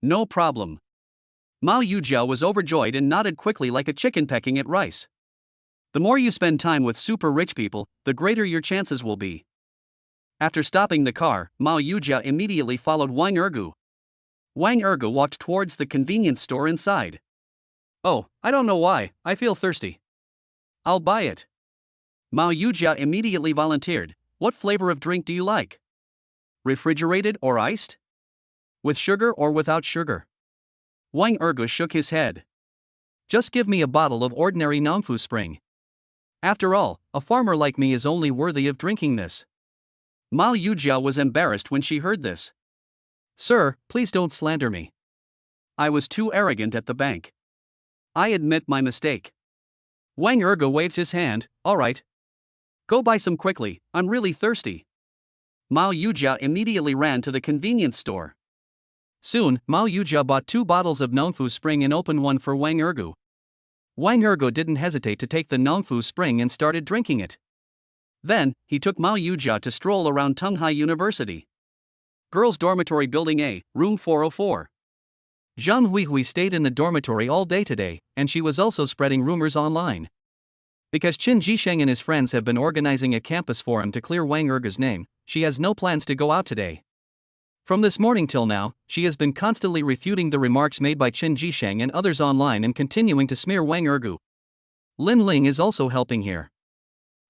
"No problem." Mao Yujia was overjoyed and nodded quickly like a chicken pecking at rice. The more you spend time with super rich people, the greater your chances will be. After stopping the car, Mao Yujia immediately followed Wang Ergu. Wang Ergu walked towards the convenience store inside. "Oh, I don't know why, I feel thirsty. I'll buy it." Mao Yujia immediately volunteered. "What flavor of drink do you like? Refrigerated or iced? With sugar or without sugar?" Wang Ergu shook his head. "Just give me a bottle of ordinary Nongfu Spring. After all, a farmer like me is only worthy of drinking this." Mao Yujia was embarrassed when she heard this. "Sir, please don't slander me. I was too arrogant at the bank. I admit my mistake." Wang Ergu waved his hand. "All right. Go buy some quickly, I'm really thirsty." Mao Yujia immediately ran to the convenience store. Soon, Mao Yujia bought 2 bottles of Nongfu Spring and opened one for Wang Ergu. Wang Ergu didn't hesitate to take the Nongfu Spring and started drinking it. Then, he took Mao Yujia to stroll around Donghai University. Girls' Dormitory Building A, Room 404. Zhang Huihui stayed in the dormitory all day today, and she was also spreading rumors online. Because Qin Jisheng and his friends have been organizing a campus forum to clear Wang Ergu's name, she has no plans to go out today. From this morning till now, she has been constantly refuting the remarks made by Qin Jisheng and others online and continuing to smear Wang Ergu. Lin Ling is also helping here.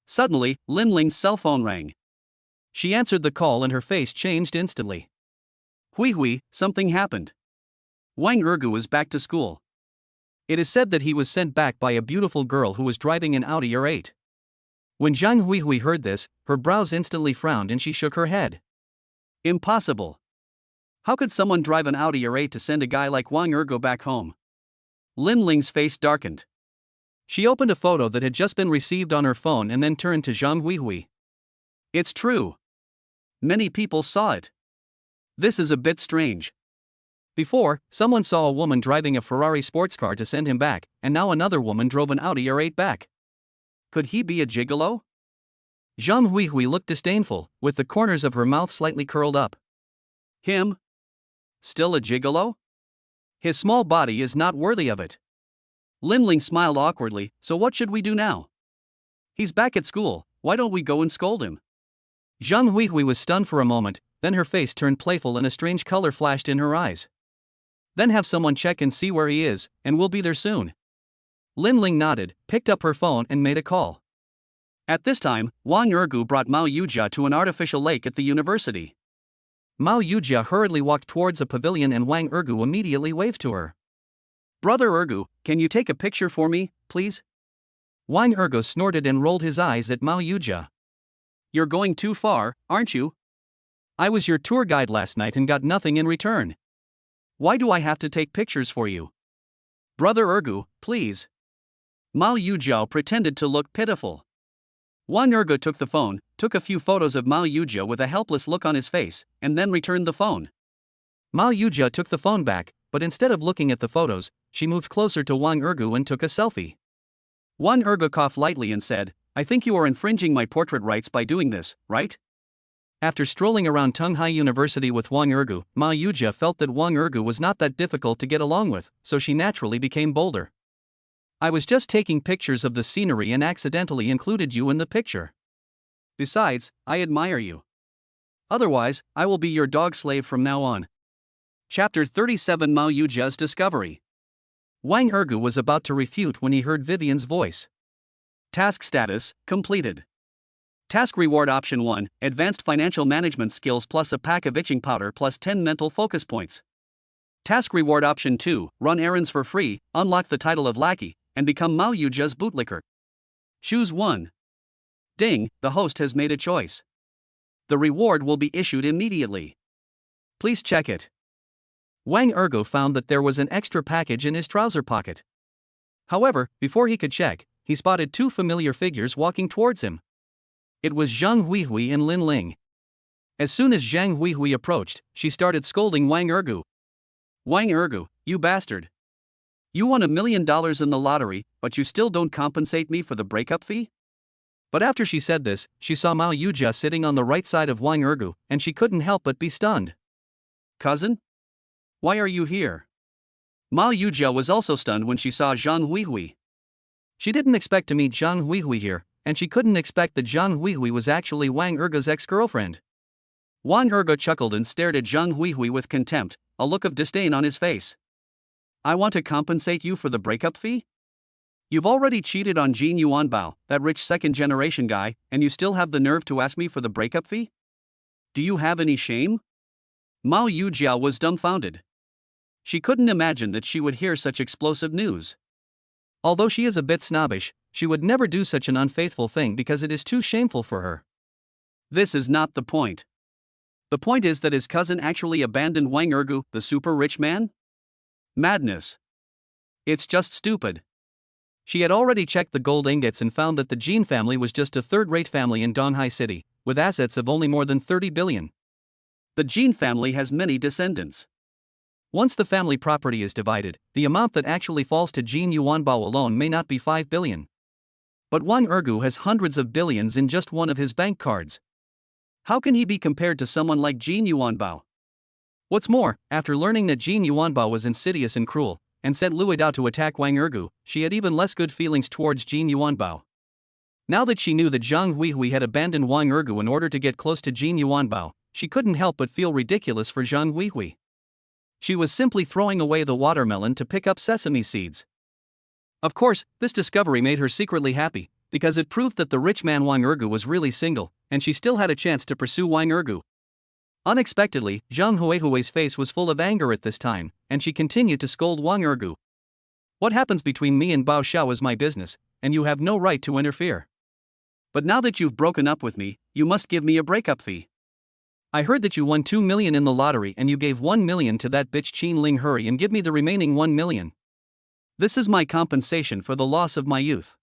Suddenly, Lin Ling's cell phone rang. She answered the call and her face changed instantly. "Hui, something happened. Wang Ergu is back to school. It is said that he was sent back by a beautiful girl who was driving an Audi R8. When Zhang Huihui heard this, her brows instantly frowned and she shook her head. "Impossible. How could someone drive an Audi R8 to send a guy like Wang Ergu back home?" Lin Ling's face darkened. She opened a photo that had just been received on her phone and then turned to Zhang Huihui. "It's true. Many people saw it. This is a bit strange. Before, someone saw a woman driving a Ferrari sports car to send him back, and now another woman drove an Audi R8 back. Could he be a gigolo?" Zhang Huihui looked disdainful, with the corners of her mouth slightly curled up. "Him? Still a gigolo? His small body is not worthy of it." Lin Ling smiled awkwardly. "So what should we do now? He's back at school, why don't we go and scold him?" Zhang Huihui was stunned for a moment, then her face turned playful and a strange color flashed in her eyes. Then have someone check and see where he is, and we'll be there soon. Lin Ling nodded, picked up her phone and made a call. At this time, Wang Ergu brought Mao Yujia to an artificial lake at the university. Mao Yujia hurriedly walked towards a pavilion and Wang Ergu immediately waved to her. Brother Ergu, can you take a picture for me, please? Wang Ergu snorted and rolled his eyes at Mao Yujia. You're going too far, aren't you? I was your tour guide last night and got nothing in return. Why do I have to take pictures for you? Brother Ergu, please. Mao Yujia pretended to look pitiful. Wang Ergu took the phone, took a few photos of Mao Yujia with a helpless look on his face, and then returned the phone. Mao Yujia took the phone back, but instead of looking at the photos, she moved closer to Wang Ergu and took a selfie. Wang Ergu coughed lightly and said, I think you are infringing my portrait rights by doing this, right? After strolling around Tunghai University with Wang Ergu, Mao Yujia felt that Wang Ergu was not that difficult to get along with, so she naturally became bolder. I was just taking pictures of the scenery and accidentally included you in the picture. Besides, I admire you. Otherwise, I will be your dog slave from now on. Chapter 37 Mao Yujia's Discovery. Wang Ergu was about to refute when he heard Vivian's voice. Task status, completed. Task reward option 1, advanced financial management skills plus a pack of itching powder plus 10 mental focus points. Task reward option 2, run errands for free, unlock the title of lackey, and become Mao Yujia's bootlicker. Choose 1. Ding, the host has made a choice. The reward will be issued immediately. Please check it. Wang Ergu found that there was an extra package in his trouser pocket. However, before he could check, he spotted 2 familiar figures walking towards him. It was Zhang Huihui and Lin Ling. As soon as Zhang Huihui approached, she started scolding Wang Ergu. Wang Ergu, you bastard. You won $1 million in the lottery, but you still don't compensate me for the breakup fee? But after she said this, she saw Mao Yujia sitting on the right side of Wang Ergu, and she couldn't help but be stunned. Cousin? Why are you here? Mao Yujia was also stunned when she saw Zhang Huihui. She didn't expect to meet Zhang Huihui here, and she couldn't expect that Zhang Huihui was actually Wang Ergu's ex-girlfriend. Wang Ergu chuckled and stared at Zhang Huihui with contempt, a look of disdain on his face. I want to compensate you for the breakup fee? You've already cheated on Jin Yuan Bao, that rich second-generation guy, and you still have the nerve to ask me for the breakup fee? Do you have any shame? Mao Yujia was dumbfounded. She couldn't imagine that she would hear such explosive news. Although she is a bit snobbish, she would never do such an unfaithful thing because it is too shameful for her. This is not the point. The point is that his cousin actually abandoned Wang Ergu, the super rich man? Madness. It's just stupid. She had already checked the gold ingots and found that the Jin family was just a third-rate family in Donghai City, with assets of only more than 30 billion. The Jin family has many descendants. Once the family property is divided, the amount that actually falls to Jin Yuanbao alone may not be 5 billion. But Wang Ergu has hundreds of billions in just one of his bank cards. How can he be compared to someone like Jin Yuanbao? What's more, after learning that Jin Yuanbao was insidious and cruel, and sent Lu Dao to attack Wang Ergu, she had even less good feelings towards Jin Yuanbao. Now that she knew that Zhang Huihui had abandoned Wang Ergu in order to get close to Jin Yuanbao, she couldn't help but feel ridiculous for Zhang Huihui. She was simply throwing away the watermelon to pick up sesame seeds. Of course, this discovery made her secretly happy, because it proved that the rich man Wang Ergu was really single, and she still had a chance to pursue Wang Ergu. Unexpectedly, Zhang Huihui's face was full of anger at this time, and she continued to scold Wang Ergu. What happens between me and Bao Xiao is my business, and you have no right to interfere. But now that you've broken up with me, you must give me a breakup fee. I heard that you won 2 million in the lottery and you gave 1 million to that bitch Qin Ling. Hurry and give me the remaining 1 million. This is my compensation for the loss of my youth.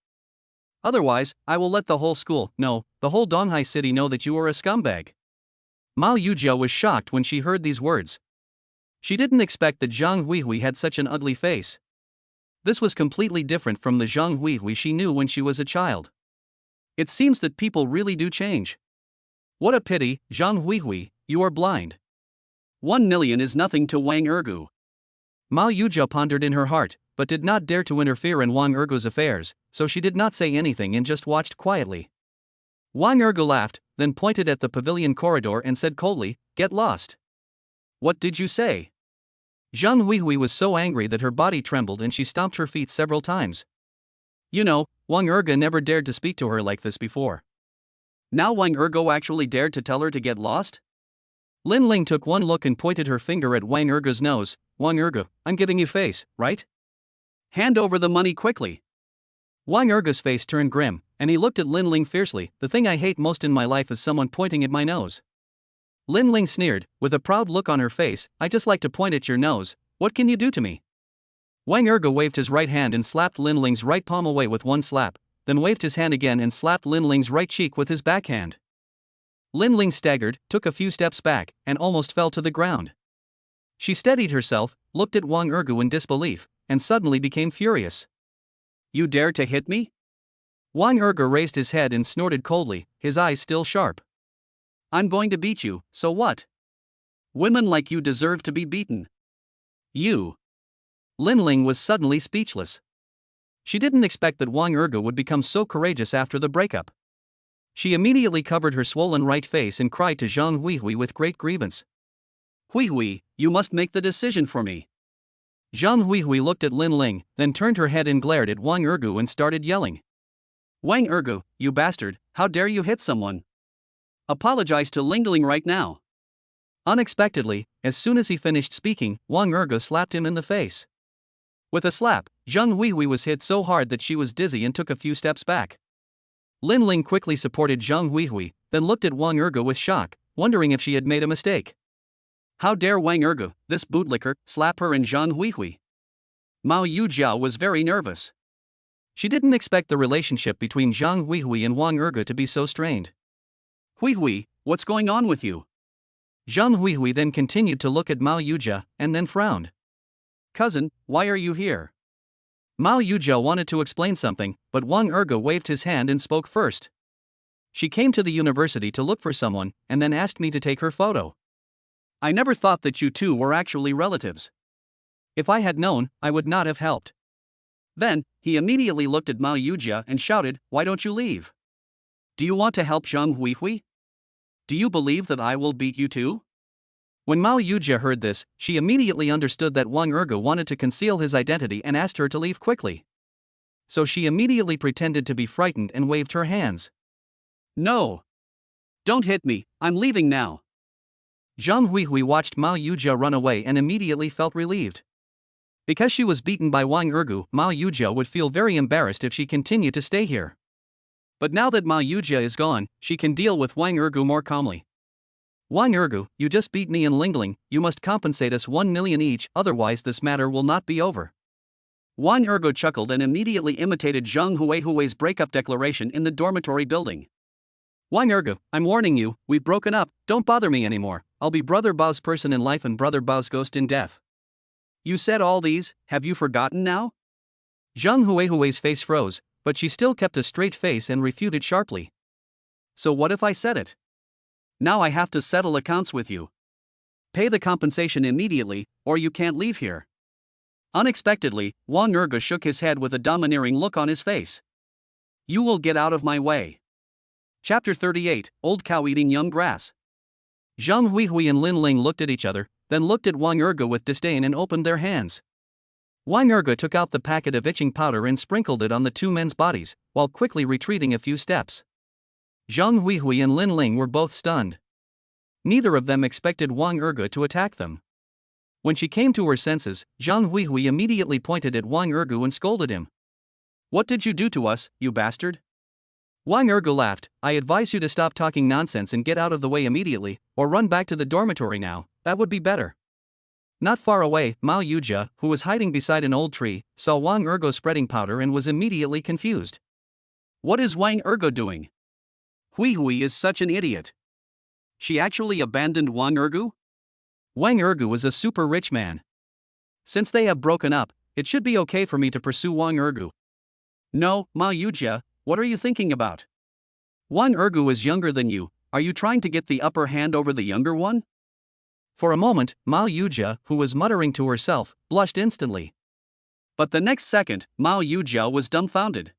Otherwise, I will let the whole school, no, the whole Donghai city know that you are a scumbag. Mao Yujia was shocked when she heard these words. She didn't expect that Zhang Huihui had such an ugly face. This was completely different from the Zhang Huihui she knew when she was a child. It seems that people really do change. What a pity, Zhang Huihui, you are blind. 1 million is nothing to Wang Ergu. Mao Yujia pondered in her heart, but did not dare to interfere in Wang Ergu's affairs, so she did not say anything and just watched quietly. Wang Ergo laughed, then pointed at the pavilion corridor and said coldly, "Get lost." "What did you say?" Zhang Huihui was so angry that her body trembled and she stomped her feet several times. You know, Wang Ergo never dared to speak to her like this before. Now Wang Ergo actually dared to tell her to get lost? Lin Ling took one look and pointed her finger at Wang Ergo's nose. "Wang Ergo, I'm giving you face, right? Hand over the money quickly." Wang Ergo's face turned grim, and he looked at Lin Ling fiercely. "The thing I hate most in my life is someone pointing at my nose." Lin Ling sneered, with a proud look on her face. "I just like to point at your nose. What can you do to me?" Wang Ergo waved his right hand and slapped Lin Ling's right palm away with one slap, then waved his hand again and slapped Lin Ling's right cheek with his backhand. Lin Ling staggered, took a few steps back, and almost fell to the ground. She steadied herself, looked at Wang Ergo in disbelief, and suddenly became furious. "You dare to hit me?" Wang Ergo raised his head and snorted coldly, his eyes still sharp. "I'm going to beat you, so what? Women like you deserve to be beaten." "You." Lin Ling was suddenly speechless. She didn't expect that Wang Ergo would become so courageous after the breakup. She immediately covered her swollen right face and cried to Zhang Huihui with great grievance. "Huihui, you must make the decision for me." Zhang Huihui looked at Lin Ling, then turned her head and glared at Wang Ergo and started yelling. "Wang Ergo, you bastard, how dare you hit someone? Apologize to Ling Ling right now." Unexpectedly, as soon as he finished speaking, Wang Ergo slapped him in the face. With a slap, Zhang Huihui was hit so hard that she was dizzy and took a few steps back. Lin Ling quickly supported Zhang Huihui, then looked at Wang Ergo with shock, wondering if she had made a mistake. How dare Wang Ergo, this bootlicker, slap her and Zhang Huihui? Mao Yujiao was very nervous. She didn't expect the relationship between Zhang Huihui and Wang Ergo to be so strained. "Huihui, what's going on with you?" Zhang Huihui then continued to look at Mao Yujia, and then frowned. "Cousin, why are you here?" Mao Yujia wanted to explain something, but Wang Ergo waved his hand and spoke first. "She came to the university to look for someone, and then asked me to take her photo. I never thought that you two were actually relatives. If I had known, I would not have helped." Then, he immediately looked at Mao Yujia and shouted, "Why don't you leave? Do you want to help Zhang Huihui? Do you believe that I will beat you too?" When Mao Yujia heard this, she immediately understood that Wang Ergo wanted to conceal his identity and asked her to leave quickly. So she immediately pretended to be frightened and waved her hands. "No! Don't hit me, I'm leaving now." Zhang Huihui watched Mao Yujia run away and immediately felt relieved. Because she was beaten by Wang Ergo, Mao Yujia would feel very embarrassed if she continued to stay here. But now that Mao Yujia is gone, she can deal with Wang Ergo more calmly. "Wang Ergo, you just beat me in Lingling, you must compensate us 1 million each, otherwise this matter will not be over." Wang Ergo chuckled and immediately imitated Zhang Huihui's breakup declaration in the dormitory building. "Wang Ergo, I'm warning you, we've broken up, don't bother me anymore, I'll be Brother Bao's person in life and Brother Bao's ghost in death." "You said all these, have you forgotten now?" Zhang Huihui's face froze, but she still kept a straight face and refuted sharply. "So what if I said it? Now I have to settle accounts with you. Pay the compensation immediately, or you can't leave here." Unexpectedly, Wang Ergo shook his head with a domineering look on his face. "You will get out of my way." Chapter 38, Old Cow Eating Young Grass. Zhang Huihui and Lin Ling looked at each other, then looked at Wang Ergo with disdain and opened their hands. Wang Ergo took out the packet of itching powder and sprinkled it on the two men's bodies, while quickly retreating a few steps. Zhang Huihui and Lin Ling were both stunned. Neither of them expected Wang Ergo to attack them. When she came to her senses, Zhang Huihui immediately pointed at Wang Ergo and scolded him. "What did you do to us, you bastard?" Wang Ergo laughed. "I advise you to stop talking nonsense and get out of the way immediately, or run back to the dormitory now, that would be better." Not far away, Mao Yujia, who was hiding beside an old tree, saw Wang Ergo spreading powder and was immediately confused. "What is Wang Ergo doing? Huihui is such an idiot. She actually abandoned Wang Ergo?" Wang Ergo is a super rich man. Since they have broken up, it should be okay for me to pursue Wang Ergo. "No, Mao Yujia, what are you thinking about? Wang Ergo is younger than you, are you trying to get the upper hand over the younger one?" For a moment, Mao Yujia, who was muttering to herself, blushed instantly. But the next second, Mao Yujia was dumbfounded.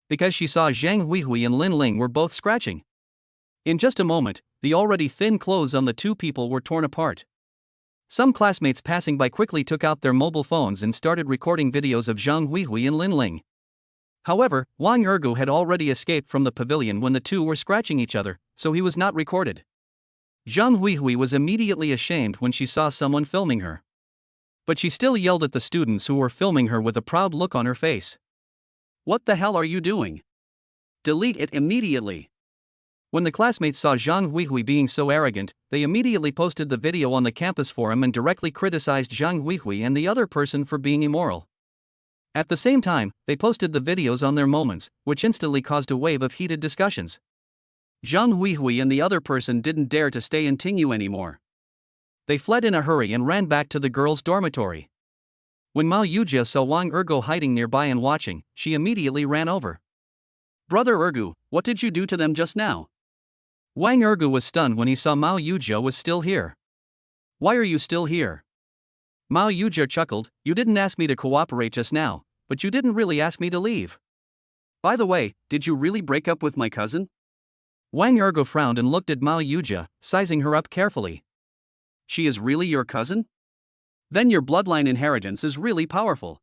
because she saw Zhang Huihui and Lin Ling were both scratching. In just a moment, the already thin clothes on the two people were torn apart. Some classmates passing by quickly took out their mobile phones and started recording videos of Zhang Huihui and Lin Ling. However, Wang Ergu had already escaped from the pavilion when the two were scratching each other, so he was not recorded. Zhang Huihui was immediately ashamed when she saw someone filming her. But she still yelled at the students who were filming her with a proud look on her face. "What the hell are you doing? Delete it immediately." When the classmates saw Zhang Huihui being so arrogant, they immediately posted the video on the campus forum and directly criticized Zhang Huihui and the other person for being immoral. At the same time, they posted the videos on their moments, which instantly caused a wave of heated discussions. Zhang Huihui and the other person didn't dare to stay in Tingyu anymore. They fled in a hurry and ran back to the girls' dormitory. When Mao Yujia saw Wang Ergu hiding nearby and watching, she immediately ran over. "Brother Ergu, what did you do to them just now?" Wang Ergu was stunned when he saw Mao Yujia was still here. "Why are you still here?" Mao Yujia chuckled, "You didn't ask me to cooperate just now, but you didn't really ask me to leave. By the way, did you really break up with my cousin?" Wang Ergu frowned and looked at Mao Yujia, sizing her up carefully. "She is really your cousin? Then your bloodline inheritance is really powerful.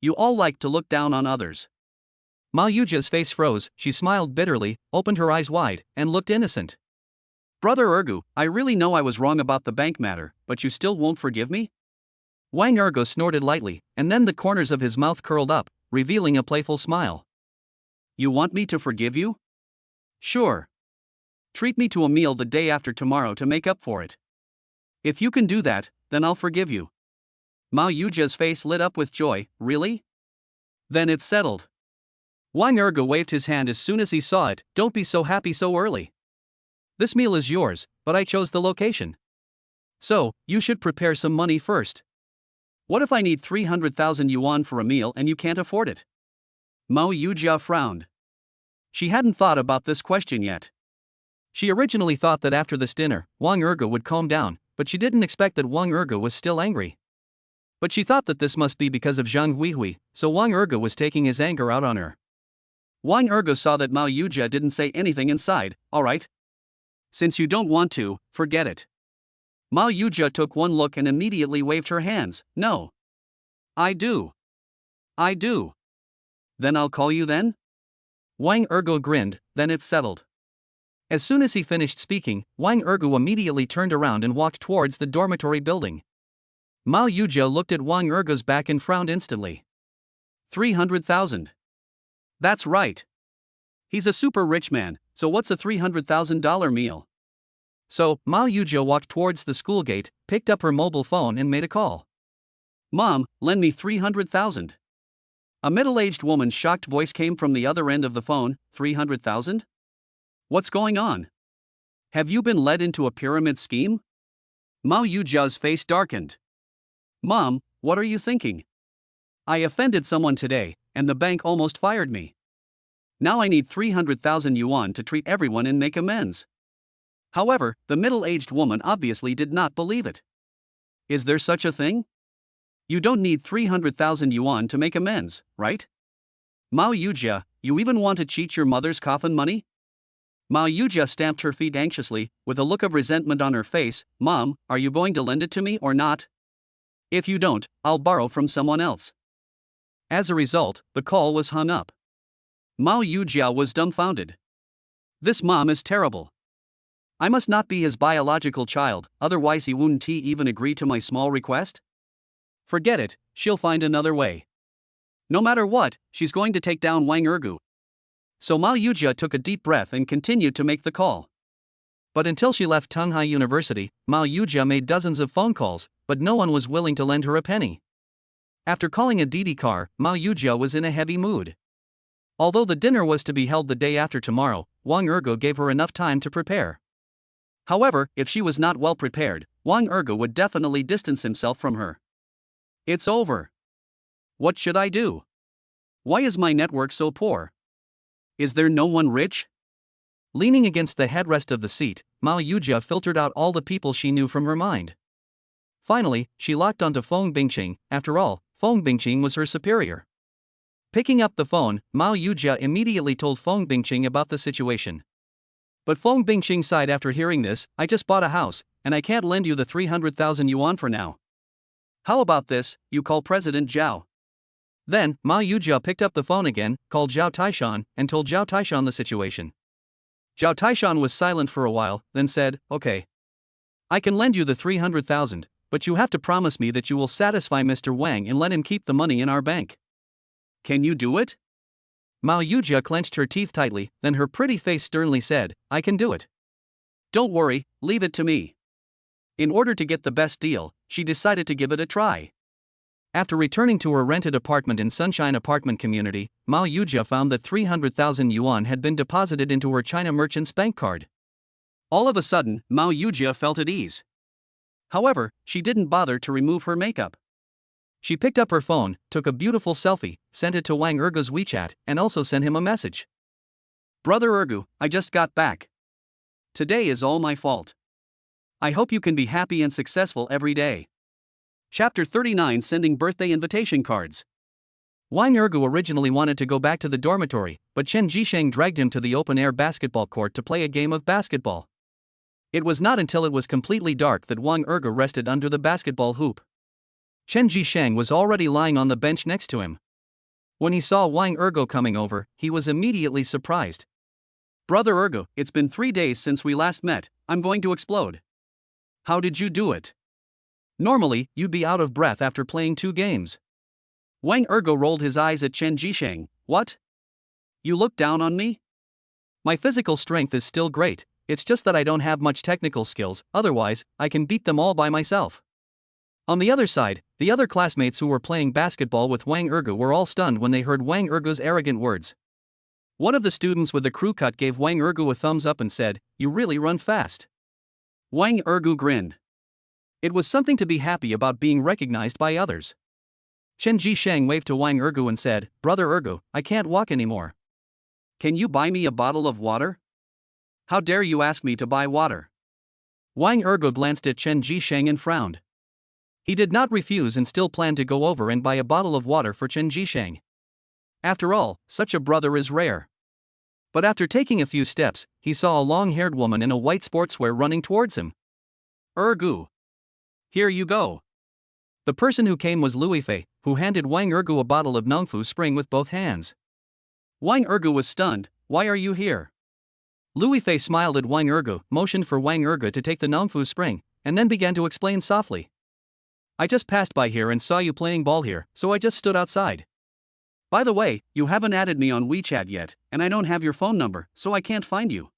You all like to look down on others." Mao Yujia's face froze, she smiled bitterly, opened her eyes wide, and looked innocent. "Brother Ergu, I really know I was wrong about the bank matter, but you still won't forgive me?" Wang Ergu snorted lightly, and then the corners of his mouth curled up, revealing a playful smile. "You want me to forgive you? Sure. Treat me to a meal the day after tomorrow to make up for it. If you can do that, then I'll forgive you." Mao Yujia's face lit up with joy. "Really? Then it's settled." Wang Ergu waved his hand as soon as he saw it. "Don't be so happy so early. This meal is yours, but I chose the location. So, you should prepare some money first. What if I need 300,000 yuan for a meal and you can't afford it?" Mao Yujia frowned. She hadn't thought about this question yet. She originally thought that after this dinner, Wang Ergu would calm down, but she didn't expect that Wang Ergu was still angry. But she thought that this must be because of Zhang Huihui, so Wang Ergu was taking his anger out on her. Wang Ergu saw that Mao Yujia didn't say anything and sighed. "Alright. Since you don't want to, forget it." Mao Yujia took one look and immediately waved her hands. "No. I do. I do. Then I'll call you then?" Wang Ergu grinned. "Then it's settled." As soon as he finished speaking, Wang Ergu immediately turned around and walked towards the dormitory building. Mao Yujia looked at Wang Ergu's back and frowned instantly. 300,000. That's right. He's a super rich man, so what's a $300,000 meal? So, Mao Yujia walked towards the school gate, picked up her mobile phone and made a call. "Mom, lend me 300,000. A middle-aged woman's shocked voice came from the other end of the phone. 300,000? What's going on? Have you been led into a pyramid scheme? Mao Yujia's face darkened. Mom, what are you thinking? I offended someone today, and the bank almost fired me. Now I need 300,000 yuan to treat everyone and make amends. However, the middle-aged woman obviously did not believe it. Is there such a thing? You don't need 300,000 yuan to make amends, right? Mao Yujia, you even want to cheat your mother's coffin money? Mao Yujia stamped her feet anxiously, with a look of resentment on her face. Mom, are you going to lend it to me or not? If you don't, I'll borrow from someone else. As a result, the call was hung up. Mao Yujia was dumbfounded. This mom is terrible. I must not be his biological child, otherwise he wouldn't even agree to my small request? Forget it, she'll find another way. No matter what, she's going to take down Wang Ergu. So Mao Yujia took a deep breath and continued to make the call. But until she left Tanga University, Mao Yujia made dozens of phone calls, but no one was willing to lend her a penny. After calling a Didi car, Mao Yujia was in a heavy mood. Although the dinner was to be held the day after tomorrow, Wang Ergu gave her enough time to prepare. However, if she was not well prepared, Wang Ergu would definitely distance himself from her. It's over. What should I do? Why is my network so poor? Is there no one rich? Leaning against the headrest of the seat, Mao Yujia filtered out all the people she knew from her mind. Finally, she locked onto Feng Bingqing. After all, Feng Bingqing was her superior. Picking up the phone, Mao Yujia immediately told Feng Bingqing about the situation. But Feng Bingqing sighed after hearing this. I just bought a house, and I can't lend you the 300,000 yuan for now. How about this, you call President Zhao? Then, Mao Yujia picked up the phone again, called Zhao Taishan, and told Zhao Taishan the situation. Zhao Taishan was silent for a while, then said, okay. I can lend you the 300,000, but you have to promise me that you will satisfy Mr. Wang and let him keep the money in our bank. Can you do it? Mao Yujia clenched her teeth tightly, then her pretty face sternly said, I can do it. Don't worry, leave it to me. In order to get the best deal, she decided to give it a try. After returning to her rented apartment in Sunshine Apartment Community, Mao Yujia found that 300,000 yuan had been deposited into her China Merchant's bank card. All of a sudden, Mao Yujia felt at ease. However, she didn't bother to remove her makeup. She picked up her phone, took a beautiful selfie, sent it to Wang Ergu's WeChat, and also sent him a message. Brother Ergu, I just got back. Today is all my fault. I hope you can be happy and successful every day. Chapter 39 Sending Birthday Invitation Cards. Wang Ergu originally wanted to go back to the dormitory, but Chen Jisheng dragged him to the open-air basketball court to play a game of basketball. It was not until it was completely dark that Wang Ergu rested under the basketball hoop. Chen Jisheng was already lying on the bench next to him. When he saw Wang Ergu coming over, he was immediately surprised. Brother Ergu, it's been 3 days since we last met, I'm going to explode. How did you do it? Normally, you'd be out of breath after playing 2 games. Wang Ergu rolled his eyes at Chen Jisheng. What? You look down on me? My physical strength is still great, it's just that I don't have much technical skills, otherwise, I can beat them all by myself. On the other side, the other classmates who were playing basketball with Wang Ergu were all stunned when they heard Wang Ergu's arrogant words. One of the students with the crew cut gave Wang Ergu a thumbs up and said, You really run fast. Wang Ergu grinned. It was something to be happy about being recognized by others. Chen Jisheng waved to Wang Ergu and said, Brother Ergu, I can't walk anymore. Can you buy me a bottle of water? How dare you ask me to buy water? Wang Ergu glanced at Chen Jisheng and frowned. He did not refuse and still planned to go over and buy a bottle of water for Chen Jisheng. After all, such a brother is rare. But after taking a few steps, he saw a long-haired woman in a white sportswear running towards him. Ergu. Here you go. The person who came was Lu Fei, who handed Wang Ergu a bottle of Nongfu Spring with both hands. Wang Ergu was stunned. Why are you here? Lu Fei smiled at Wang Ergu, motioned for Wang Ergu to take the Nongfu Spring, and then began to explain softly. I just passed by here and saw you playing ball here, so I just stood outside. By the way, you haven't added me on WeChat yet, and I don't have your phone number, so I can't find you.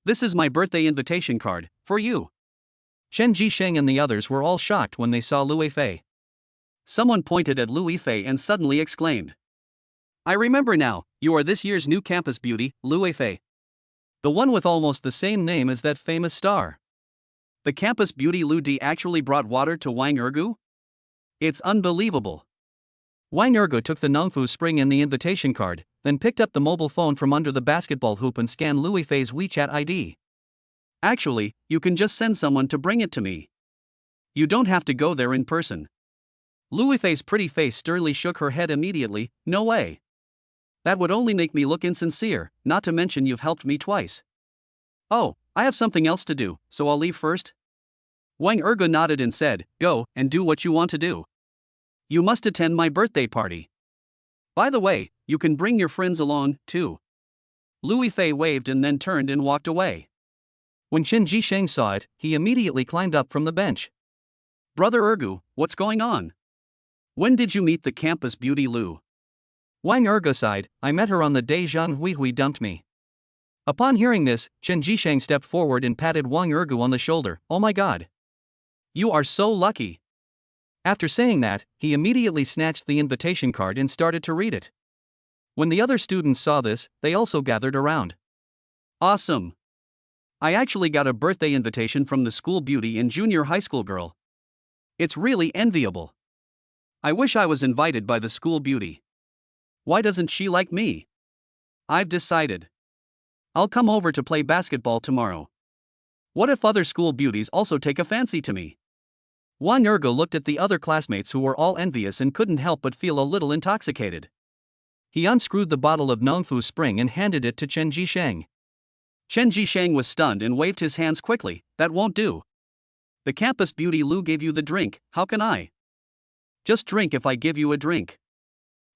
This is my birthday invitation card, for you. Chen Jisheng and the others were all shocked when they saw Lu Fei. Someone pointed at Lu Fei and suddenly exclaimed. I remember now, you are this year's new campus beauty, Lu Fei. The one with almost the same name as that famous star. The campus beauty Lu Di actually brought water to Wang Ergu? It's unbelievable. Wang Ergu took the Nongfu Spring and the invitation card, then picked up the mobile phone from under the basketball hoop and scanned Lu Fei's WeChat ID. Actually, you can just send someone to bring it to me. You don't have to go there in person. Lu Fei's pretty face sternly shook her head immediately. No way. That would only make me look insincere, not to mention you've helped me twice. Oh, I have something else to do, so I'll leave first? Wang Ergu nodded and said, Go, and do what you want to do. You must attend my birthday party. By the way, you can bring your friends along, too. Lu Fei waved and then turned and walked away. When Chen Jisheng saw it, he immediately climbed up from the bench. Brother Ergu, what's going on? When did you meet the campus beauty Lu? Wang Ergu sighed, I met her on the day Zhang Huihui dumped me. Upon hearing this, Chen Jisheng stepped forward and patted Wang Ergu on the shoulder. Oh my god. You are so lucky. After saying that, he immediately snatched the invitation card and started to read it. When the other students saw this, they also gathered around. Awesome. I actually got a birthday invitation from the school beauty and junior high school girl. It's really enviable. I wish I was invited by the school beauty. Why doesn't she like me? I've decided. I'll come over to play basketball tomorrow. What if other school beauties also take a fancy to me? Wang Ergu looked at the other classmates who were all envious and couldn't help but feel a little intoxicated. He unscrewed the bottle of Nongfu Spring and handed it to Chen Jisheng. Chen Jisheng was stunned and waved his hands quickly. That won't do. The campus beauty Lu gave you the drink, how can I? Just drink if I give you a drink.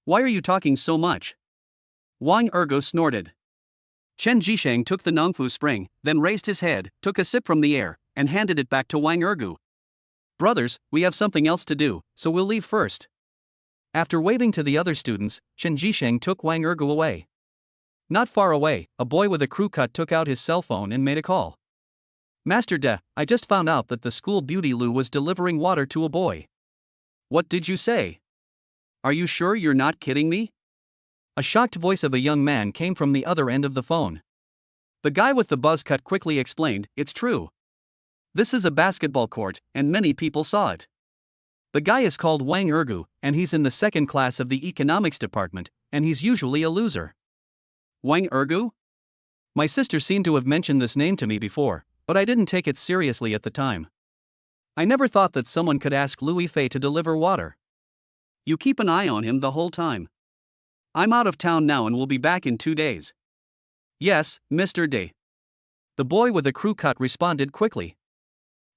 Why are you talking so much? Wang Ergo snorted. Chen Jisheng took the Nongfu Spring, then raised his head, took a sip from the air, and handed it back to Wang Ergo. Brothers, we have something else to do, so we'll leave first. After waving to the other students, Chen Jisheng took Wang Ergo away. Not far away, a boy with a crew cut took out his cell phone and made a call. Master De, I just found out that the school beauty Lu was delivering water to a boy. What did you say? Are you sure you're not kidding me? A shocked voice of a young man came from the other end of the phone. The guy with the buzz cut quickly explained, it's true. This is a basketball court, and many people saw it. The guy is called Wang Ergu, and he's in the second class of the economics department, and he's usually a loser. Wang Ergu? My sister seemed to have mentioned this name to me before, but I didn't take it seriously at the time. I never thought that someone could ask Lu Fei to deliver water. You keep an eye on him the whole time. I'm out of town now and will be back in 2 days. Yes, Mr. De. The boy with the crew cut responded quickly.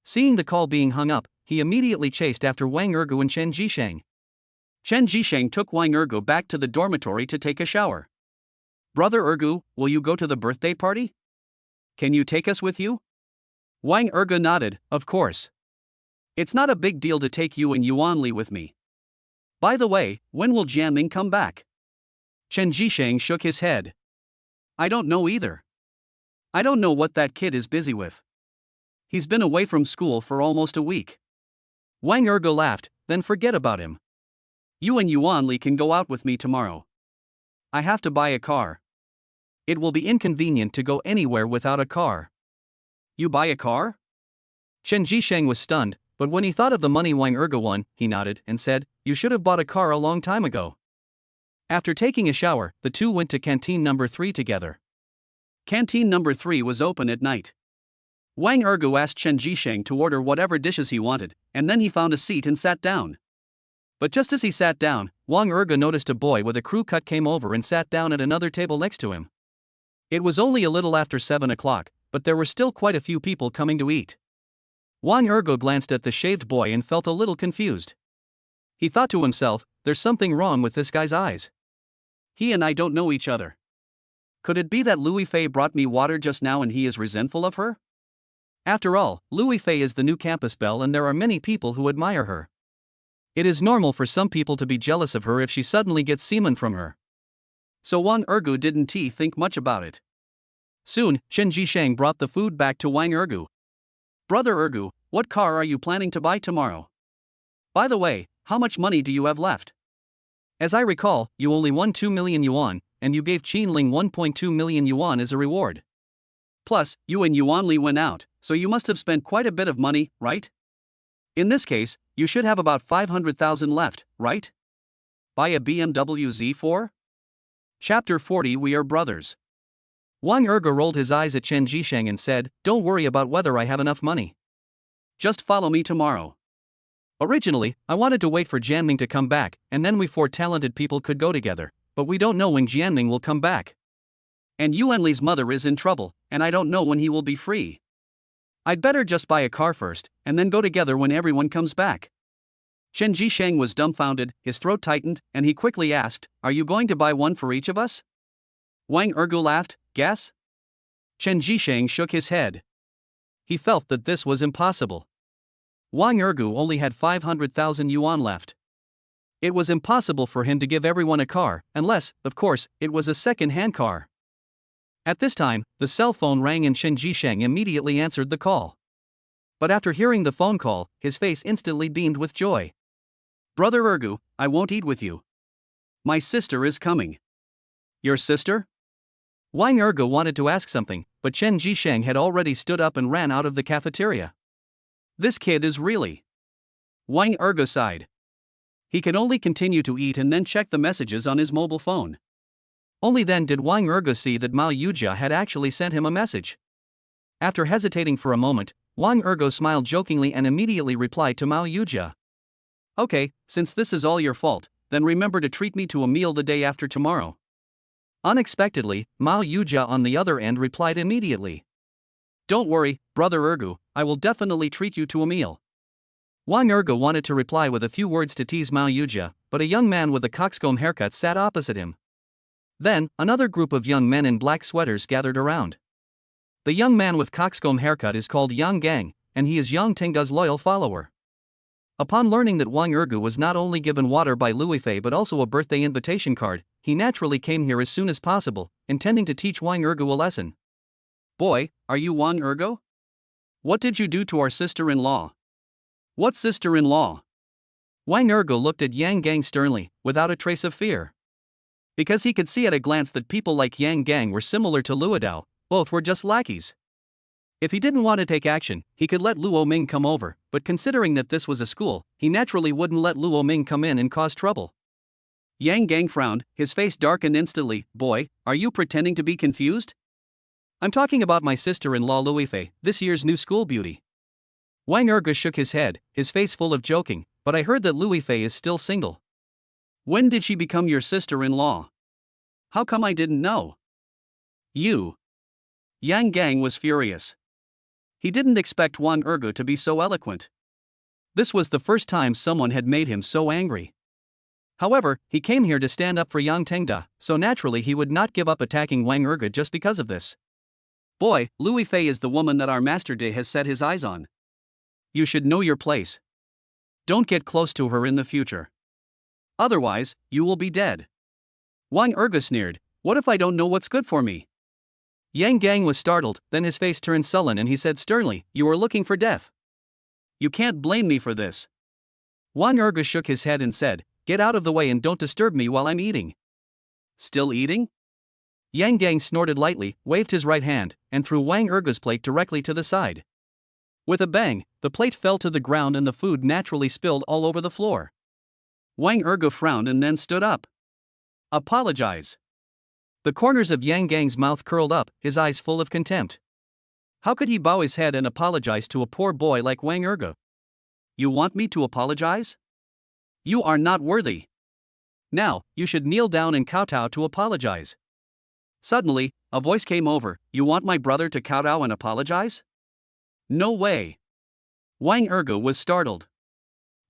Seeing the call being hung up, he immediately chased after Wang Ergu and Chen Jisheng. Chen Jisheng took Wang Ergu back to the dormitory to take a shower. Brother Ergu, will you go to the birthday party? Can you take us with you? Wang Ergu nodded, of course. It's not a big deal to take you and Yuan Li with me. By the way, when will Jianming come back? Chen Jisheng shook his head. I don't know either. I don't know what that kid is busy with. He's been away from school for almost a week. Wang Ergu laughed, then forget about him. You and Yuan Li can go out with me tomorrow. I have to buy a car. It will be inconvenient to go anywhere without a car. You buy a car? Chen Jisheng was stunned, but when he thought of the money Wang Ergu won, he nodded and said, you should have bought a car a long time ago. After taking a shower, the two went to canteen number 3 together. Canteen number 3 was open at night. Wang Ergu asked Chen Jisheng to order whatever dishes he wanted, and then he found a seat and sat down. But just as he sat down, Wang Ergu noticed a boy with a crew cut came over and sat down at another table next to him. It was only a little after 7 o'clock, but there were still quite a few people coming to eat. Wang Ergu glanced at the shaved boy and felt a little confused. He thought to himself, there's something wrong with this guy's eyes. He and I don't know each other. Could it be that Lu Fei brought me water just now and he is resentful of her? After all, Lu Fei is the new campus belle and there are many people who admire her. It is normal for some people to be jealous of her if she suddenly gets semen from her. So Wang Ergu didn't think much about it. Soon, Chen Jisheng brought the food back to Wang Ergu. Brother Ergu, what car are you planning to buy tomorrow? By the way, how much money do you have left? As I recall, you only won 2 million yuan, and you gave Qinling 1.2 million yuan as a reward. Plus, you and Yuan Li went out, so you must have spent quite a bit of money, right? In this case, you should have about 500,000 left, right? Buy a BMW Z4? Chapter 40 We Are Brothers. Wang Ergu rolled his eyes at Chen Jisheng and said, don't worry about whether I have enough money. Just follow me tomorrow. Originally, I wanted to wait for Jianming to come back, and then we 4 talented people could go together, but we don't know when Jianming will come back. And Yuan Li's mother is in trouble, and I don't know when he will be free. I'd better just buy a car first, and then go together when everyone comes back. Chen Jisheng was dumbfounded, his throat tightened, and he quickly asked, are you going to buy one for each of us? Wang Ergu laughed, guess? Chen Jisheng shook his head. He felt that this was impossible. Wang Ergu only had 500,000 yuan left. It was impossible for him to give everyone a car, unless, of course, it was a second-hand car. At this time, the cell phone rang and Chen Jisheng immediately answered the call. But after hearing the phone call, his face instantly beamed with joy. Brother Ergu, I won't eat with you. My sister is coming. Your sister? Wang Ergu wanted to ask something, but Chen Jisheng had already stood up and ran out of the cafeteria. This kid is really... Wang Ergu sighed. He could only continue to eat and then check the messages on his mobile phone. Only then did Wang Ergu see that Mao Yujia had actually sent him a message. After hesitating for a moment, Wang Ergu smiled jokingly and immediately replied to Mao Yujia. Okay, since this is all your fault, then remember to treat me to a meal the day after tomorrow. Unexpectedly, Mao Yujia on the other end replied immediately. Don't worry, Brother Ergu, I will definitely treat you to a meal. Wang Ergu wanted to reply with a few words to tease Mao Yujia, but a young man with a coxcomb haircut sat opposite him. Then, another group of young men in black sweaters gathered around. The young man with coxcomb haircut is called Yang Gang, and he is Yang Tanga's loyal follower. Upon learning that Wang Ergu was not only given water by Lu Fei but also a birthday invitation card, he naturally came here as soon as possible, intending to teach Wang Ergu a lesson. Boy, are you Wang Ergu? What did you do to our sister-in-law? What sister-in-law? Wang Ergu looked at Yang Gang sternly, without a trace of fear. Because he could see at a glance that people like Yang Gang were similar to Luodao, both were just lackeys. If he didn't want to take action, he could let Luo Ming come over, but considering that this was a school, he naturally wouldn't let Luo Ming come in and cause trouble. Yang Gang frowned, his face darkened instantly. Boy, are you pretending to be confused? I'm talking about my sister-in-law Lu Fei, this year's new school beauty. Wang Ergu shook his head, his face full of joking, but I heard that Lu Fei is still single. When did she become your sister-in-law? How come I didn't know? You. Yang Gang was furious. He didn't expect Wang Ergu to be so eloquent. This was the first time someone had made him so angry. However, he came here to stand up for Yang Tengda, so naturally he would not give up attacking Wang Ergu just because of this. Boy, Lu Fei is the woman that our Master De has set his eyes on. You should know your place. Don't get close to her in the future. Otherwise, you will be dead. Wang Ergu sneered, what if I don't know what's good for me? Yang Gang was startled, then his face turned sullen and he said sternly, you are looking for death. You can't blame me for this. Wang Ergu shook his head and said, get out of the way and don't disturb me while I'm eating. Still eating? Yang Gang snorted lightly, waved his right hand, and threw Wang Ergu's plate directly to the side. With a bang, the plate fell to the ground and the food naturally spilled all over the floor. Wang Ergu frowned and then stood up. Apologize. The corners of Yang Gang's mouth curled up, his eyes full of contempt. How could he bow his head and apologize to a poor boy like Wang Ergu? You want me to apologize? You are not worthy. Now, you should kneel down and kowtow to apologize. Suddenly, a voice came over, you want my brother to kowtow and apologize? No way. Wang Ergu was startled.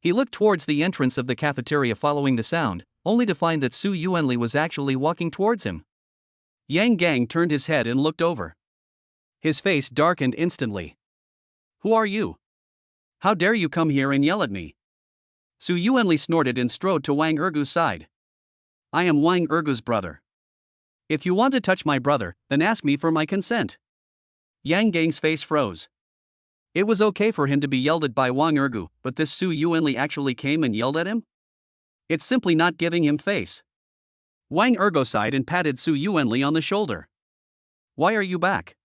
He looked towards the entrance of the cafeteria following the sound, only to find that Su Yuanli was actually walking towards him. Yang Gang turned his head and looked over. His face darkened instantly. Who are you? How dare you come here and yell at me? Su Yuanli snorted and strode to Wang Ergu's side. I am Wang Ergu's brother. If you want to touch my brother, then ask me for my consent. Yang Gang's face froze. It was okay for him to be yelled at by Wang Ergu, but this Su Yuanli actually came and yelled at him? It's simply not giving him face. Wang Ergu sighed and patted Su Yuanli on the shoulder. Why are you back?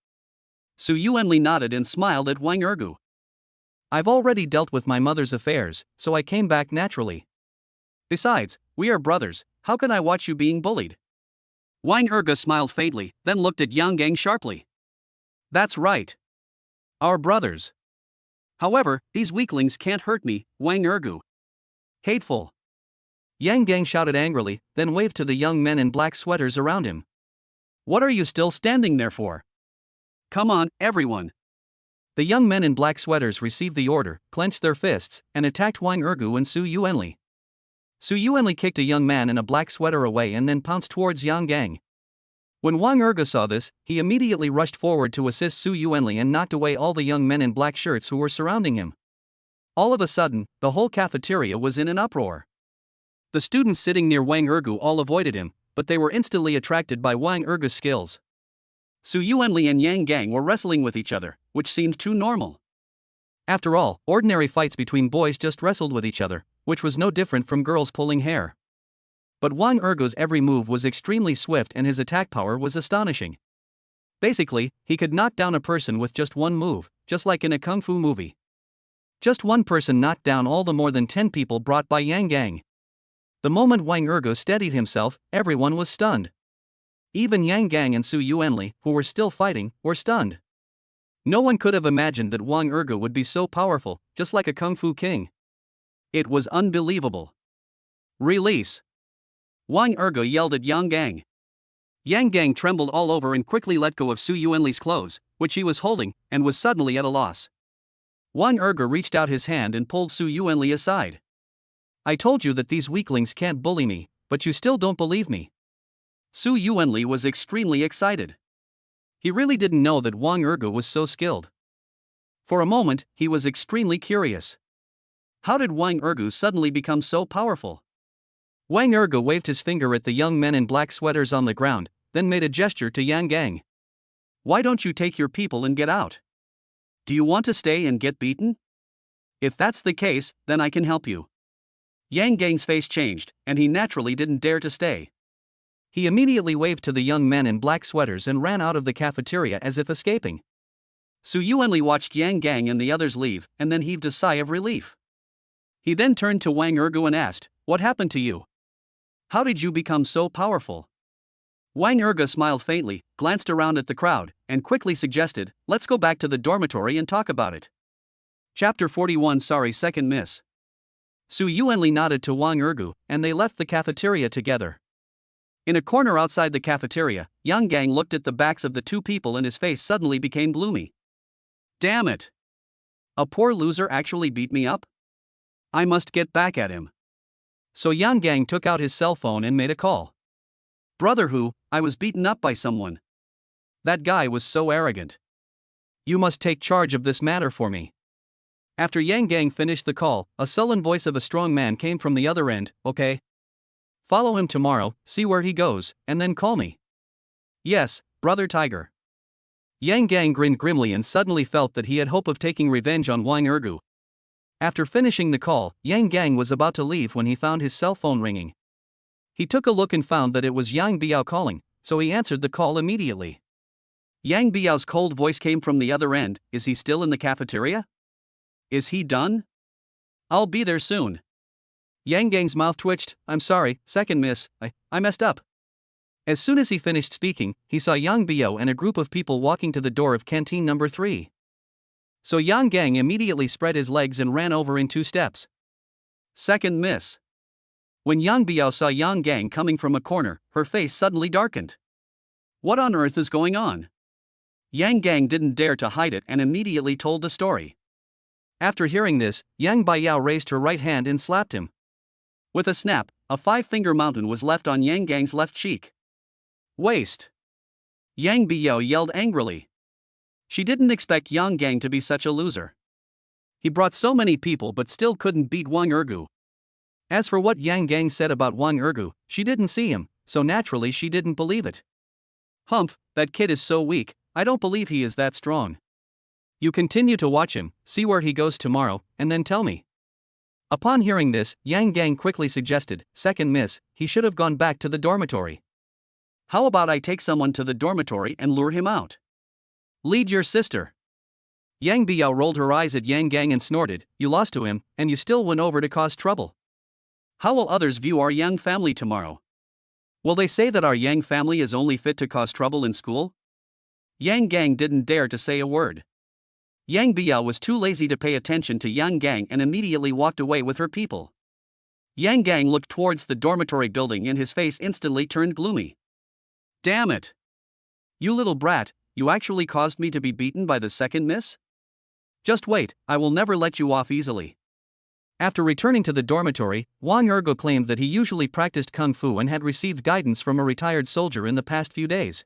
Su Yuanli nodded and smiled at Wang Ergu. I've already dealt with my mother's affairs, so I came back naturally. Besides, we are brothers, how can I watch you being bullied? Wang Ergu smiled faintly, then looked at Yang Gang sharply. That's right. Our brothers. However, these weaklings can't hurt me, Wang Ergu. Hateful. Yang Gang shouted angrily, then waved to the young men in black sweaters around him. What are you still standing there for? Come on, everyone. The young men in black sweaters received the order, clenched their fists, and attacked Wang Ergu and Su Yuanli. Su Yuanli kicked a young man in a black sweater away and then pounced towards Yang Gang. When Wang Ergu saw this, he immediately rushed forward to assist Su Yuanli and knocked away all the young men in black shirts who were surrounding him. All of a sudden, the whole cafeteria was in an uproar. The students sitting near Wang Ergu all avoided him, but they were instantly attracted by Wang Ergu's skills. Su Yuanli and Yang Gang were wrestling with each other, which seemed too normal. After all, ordinary fights between boys just wrestled with each other, which was no different from girls pulling hair. But Wang Ergu's every move was extremely swift and his attack power was astonishing. Basically, he could knock down a person with just one move, just like in a kung fu movie. Just one person knocked down all the more than 10 people brought by Yang Gang. The moment Wang Ergu steadied himself, everyone was stunned. Even Yang Gang and Su Yuanli, who were still fighting, were stunned. No one could have imagined that Wang Ergu would be so powerful, just like a kung fu king. It was unbelievable. Release. Wang Ergo yelled at Yang Gang. Yang Gang trembled all over and quickly let go of Su Yuanli's clothes, which he was holding, and was suddenly at a loss. Wang Ergo reached out his hand and pulled Su Yuanli aside. I told you that these weaklings can't bully me, but you still don't believe me. Su Yuanli was extremely excited. He really didn't know that Wang Ergo was so skilled. For a moment, he was extremely curious. How did Wang Ergo suddenly become so powerful? Wang Ergo waved his finger at the young men in black sweaters on the ground, then made a gesture to Yang Gang. Why don't you take your people and get out? Do you want to stay and get beaten? If that's the case, then I can help you. Yang Gang's face changed, and he naturally didn't dare to stay. He immediately waved to the young men in black sweaters and ran out of the cafeteria as if escaping. Su Yuanli watched Yang Gang and the others leave, and then heaved a sigh of relief. He then turned to Wang Ergo and asked, What happened to you? How did you become so powerful? Wang Ergo smiled faintly, glanced around at the crowd, and quickly suggested, Let's go back to the dormitory and talk about it. Chapter 41 Sorry Second Miss. Su Yuanli nodded to Wang Ergo, and they left the cafeteria together. In a corner outside the cafeteria, Yang Gang looked at the backs of the two people and his face suddenly became gloomy. Damn it! A poor loser actually beat me up? I must get back at him. So Yang Gang took out his cell phone and made a call. Brother Hu, I was beaten up by someone. That guy was so arrogant. You must take charge of this matter for me. After Yang Gang finished the call, a sullen voice of a strong man came from the other end, Okay. Follow him tomorrow, see where he goes, and then call me. Yes, Brother Tiger. Yang Gang grinned grimly and suddenly felt that he had hope of taking revenge on Wang Ergo. After finishing the call, Yang Gang was about to leave when he found his cell phone ringing. He took a look and found that it was Yang Biao calling, so he answered the call immediately. Yang Biao's cold voice came from the other end, Is he still in the cafeteria? Is he done? I'll be there soon. Yang Gang's mouth twitched, I'm sorry, second miss, I messed up. As soon as he finished speaking, he saw Yang Biao and a group of people walking to the door of canteen number 3. So Yang Gang immediately spread his legs and ran over in 2 steps. Second miss. When Yang Biao saw Yang Gang coming from a corner, her face suddenly darkened. What on earth is going on? Yang Gang didn't dare to hide it and immediately told the story. After hearing this, Yang Biao raised her right hand and slapped him. With a snap, a 5-finger mountain was left on Yang Gang's left cheek. Waste! Yang Biao yelled angrily. She didn't expect Yang Gang to be such a loser. He brought so many people but still couldn't beat Wang Ergo. As for what Yang Gang said about Wang Ergo, she didn't see him, so naturally she didn't believe it. Humph, that kid is so weak, I don't believe he is that strong. You continue to watch him, see where he goes tomorrow, and then tell me. Upon hearing this, Yang Gang quickly suggested, Second miss, he should have gone back to the dormitory. How about I take someone to the dormitory and lure him out? Lead your sister. Yang Biao rolled her eyes at Yang Gang and snorted, You lost to him, and you still went over to cause trouble. How will others view our Yang family tomorrow? Will they say that our Yang family is only fit to cause trouble in school? Yang Gang didn't dare to say a word. Yang Biao was too lazy to pay attention to Yang Gang and immediately walked away with her people. Yang Gang looked towards the dormitory building and his face instantly turned gloomy. Damn it! You little brat, you actually caused me to be beaten by the second miss? Just wait, I will never let you off easily. After returning to the dormitory, Wang Ergo claimed that he usually practiced kung fu and had received guidance from a retired soldier in the past few days.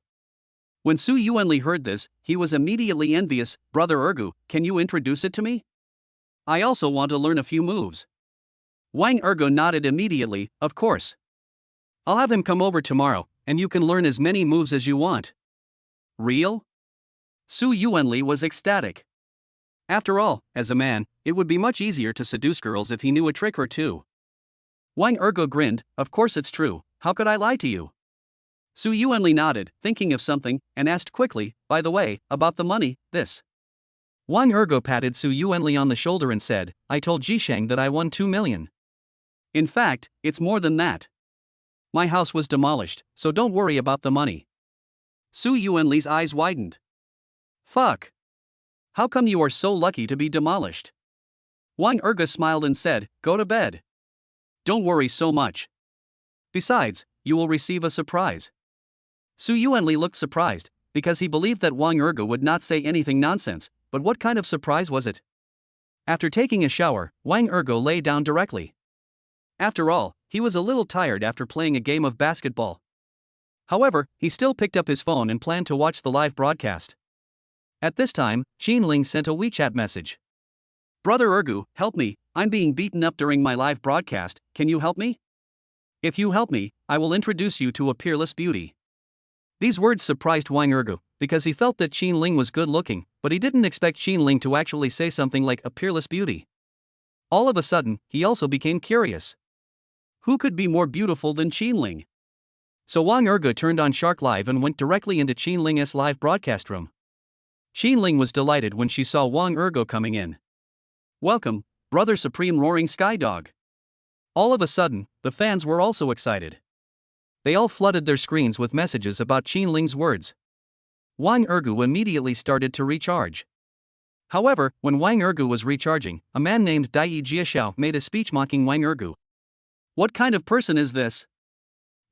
When Su Yuanli heard this, he was immediately envious. Brother Ergo, can you introduce it to me? I also want to learn a few moves. Wang Ergo nodded immediately, Of course. I'll have him come over tomorrow, and you can learn as many moves as you want. Real? Su Yuanli was ecstatic. After all, as a man, it would be much easier to seduce girls if he knew a trick or two. Wang Ergo grinned, Of course it's true, how could I lie to you? Su Yuanli nodded, thinking of something, and asked quickly, By the way, about the money, this. Wang Ergo patted Su Yuanli on the shoulder and said, I told Jisheng that I won 2 million. In fact, it's more than that. My house was demolished, so don't worry about the money. Su Yuanli's eyes widened. Fuck. How come you are so lucky to be demolished? Wang Ergo smiled and said, Go to bed. Don't worry so much. Besides, you will receive a surprise. Su Yuanli looked surprised, because he believed that Wang Ergu would not say anything nonsense, but what kind of surprise was it? After taking a shower, Wang Ergu lay down directly. After all, he was a little tired after playing a game of basketball. However, he still picked up his phone and planned to watch the live broadcast. At this time, Ling sent a WeChat message. Brother Ergu, help me, I'm being beaten up during my live broadcast, can you help me? If you help me, I will introduce you to a peerless beauty. These words surprised Wang Ergu, because he felt that Ling was good looking, but he didn't expect Ling to actually say something like a peerless beauty. All of a sudden, he also became curious. Who could be more beautiful than Ling? So Wang Ergu turned on Shark Live and went directly into Ling's live broadcast room. Ling was delighted when she saw Wang Ergu coming in. Welcome, Brother Supreme Roaring Sky Dog. All of a sudden, the fans were also excited. They all flooded their screens with messages about Ling's words. Wang Ergu immediately started to recharge. However, when Wang Ergu was recharging, a man named Dai Jiaxiao made a speech mocking Wang Ergu. What kind of person is this?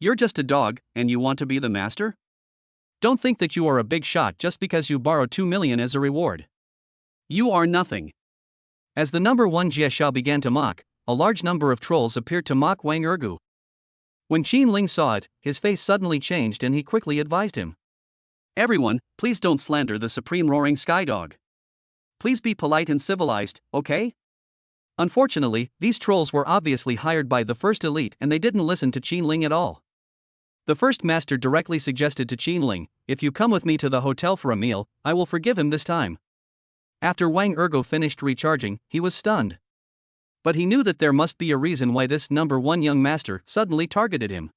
You're just a dog, and you want to be the master? Don't think that you are a big shot just because you borrowed 2 million as a reward. You are nothing. As the number one Jiaxiao began to mock, a large number of trolls appeared to mock Wang Ergu. When Ling saw it, his face suddenly changed and he quickly advised him. Everyone, please don't slander the Supreme Roaring Sky Dog. Please be polite and civilized, okay? Unfortunately, these trolls were obviously hired by the First Elite and they didn't listen to Ling at all. The First Master directly suggested to Ling, if you come with me to the hotel for a meal, I will forgive him this time. After Wang Ergu finished recharging, he was stunned. But he knew that there must be a reason why this number one young master suddenly targeted him.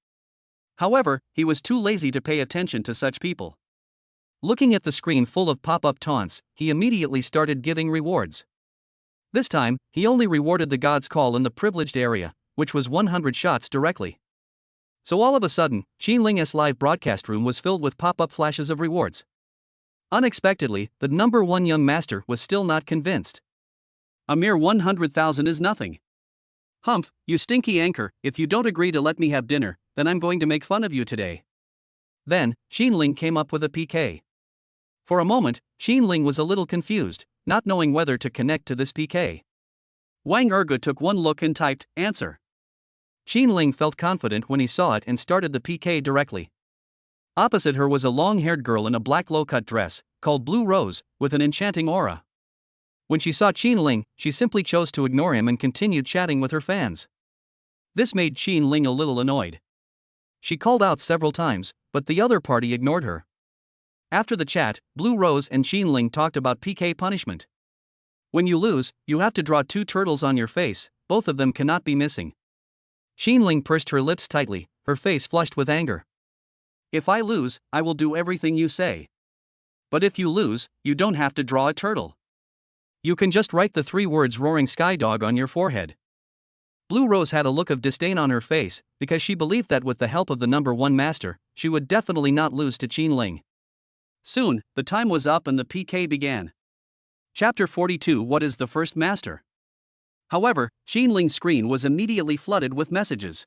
However, he was too lazy to pay attention to such people. Looking at the screen full of pop-up taunts, he immediately started giving rewards. This time, he only rewarded the God's Call in the privileged area, which was 100 shots directly. So all of a sudden, Ling's live broadcast room was filled with pop-up flashes of rewards. Unexpectedly, the number one young master was still not convinced. A mere 100,000 is nothing. Humph, you stinky anchor, if you don't agree to let me have dinner, then I'm going to make fun of you today. Then, Ling came up with a PK. For a moment, Ling was a little confused, not knowing whether to connect to this PK. Wang Ergu took one look and typed, answer. Ling felt confident when he saw it and started the PK directly. Opposite her was a long-haired girl in a black low-cut dress, called Blue Rose, with an enchanting aura. When she saw Ling, she simply chose to ignore him and continued chatting with her fans. This made Ling a little annoyed. She called out several times, but the other party ignored her. After the chat, Blue Rose and Ling talked about PK punishment. When you lose, you have to draw 2 turtles on your face, both of them cannot be missing. Ling pursed her lips tightly, her face flushed with anger. If I lose, I will do everything you say. But if you lose, you don't have to draw a turtle. You can just write the 3 words Roaring Sky Dog on your forehead. Blue Rose had a look of disdain on her face, because she believed that with the help of the number one master, she would definitely not lose to Ling. Soon, the time was up and the PK began. Chapter 42 What is the First Master? However, Ling's screen was immediately flooded with messages.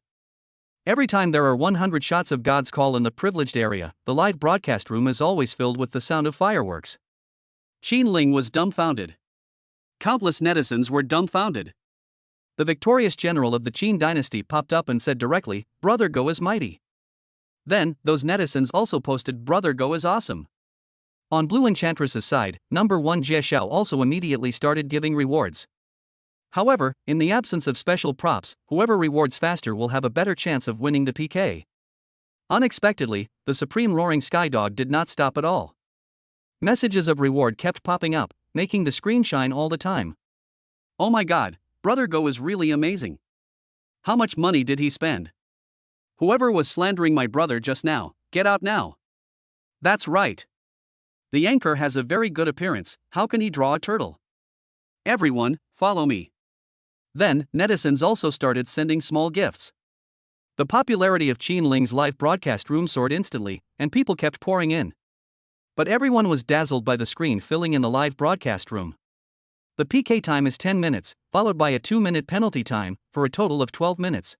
Every time there are 100 shots of God's Call in the privileged area, the live broadcast room is always filled with the sound of fireworks. Ling was dumbfounded. Countless netizens were dumbfounded. The victorious general of the Qin dynasty popped up and said directly, Brother Go is mighty. Then, those netizens also posted Brother Go is awesome. On Blue Enchantress's side, number one Jiaxiao also immediately started giving rewards. However, in the absence of special props, whoever rewards faster will have a better chance of winning the PK. Unexpectedly, the Supreme Roaring Sky Dog did not stop at all. Messages of reward kept popping up, making the screen shine all the time. Oh my god, Brother Go is really amazing. How much money did he spend? Whoever was slandering my brother just now, get out now. That's right. The anchor has a very good appearance, how can he draw a turtle? Everyone, follow me. Then, netizens also started sending small gifts. The popularity of Ling's live broadcast room soared instantly, and people kept pouring in. But everyone was dazzled by the screen filling in the live broadcast room. The PK time is 10 minutes, followed by a 2-minute penalty time, for a total of 12 minutes.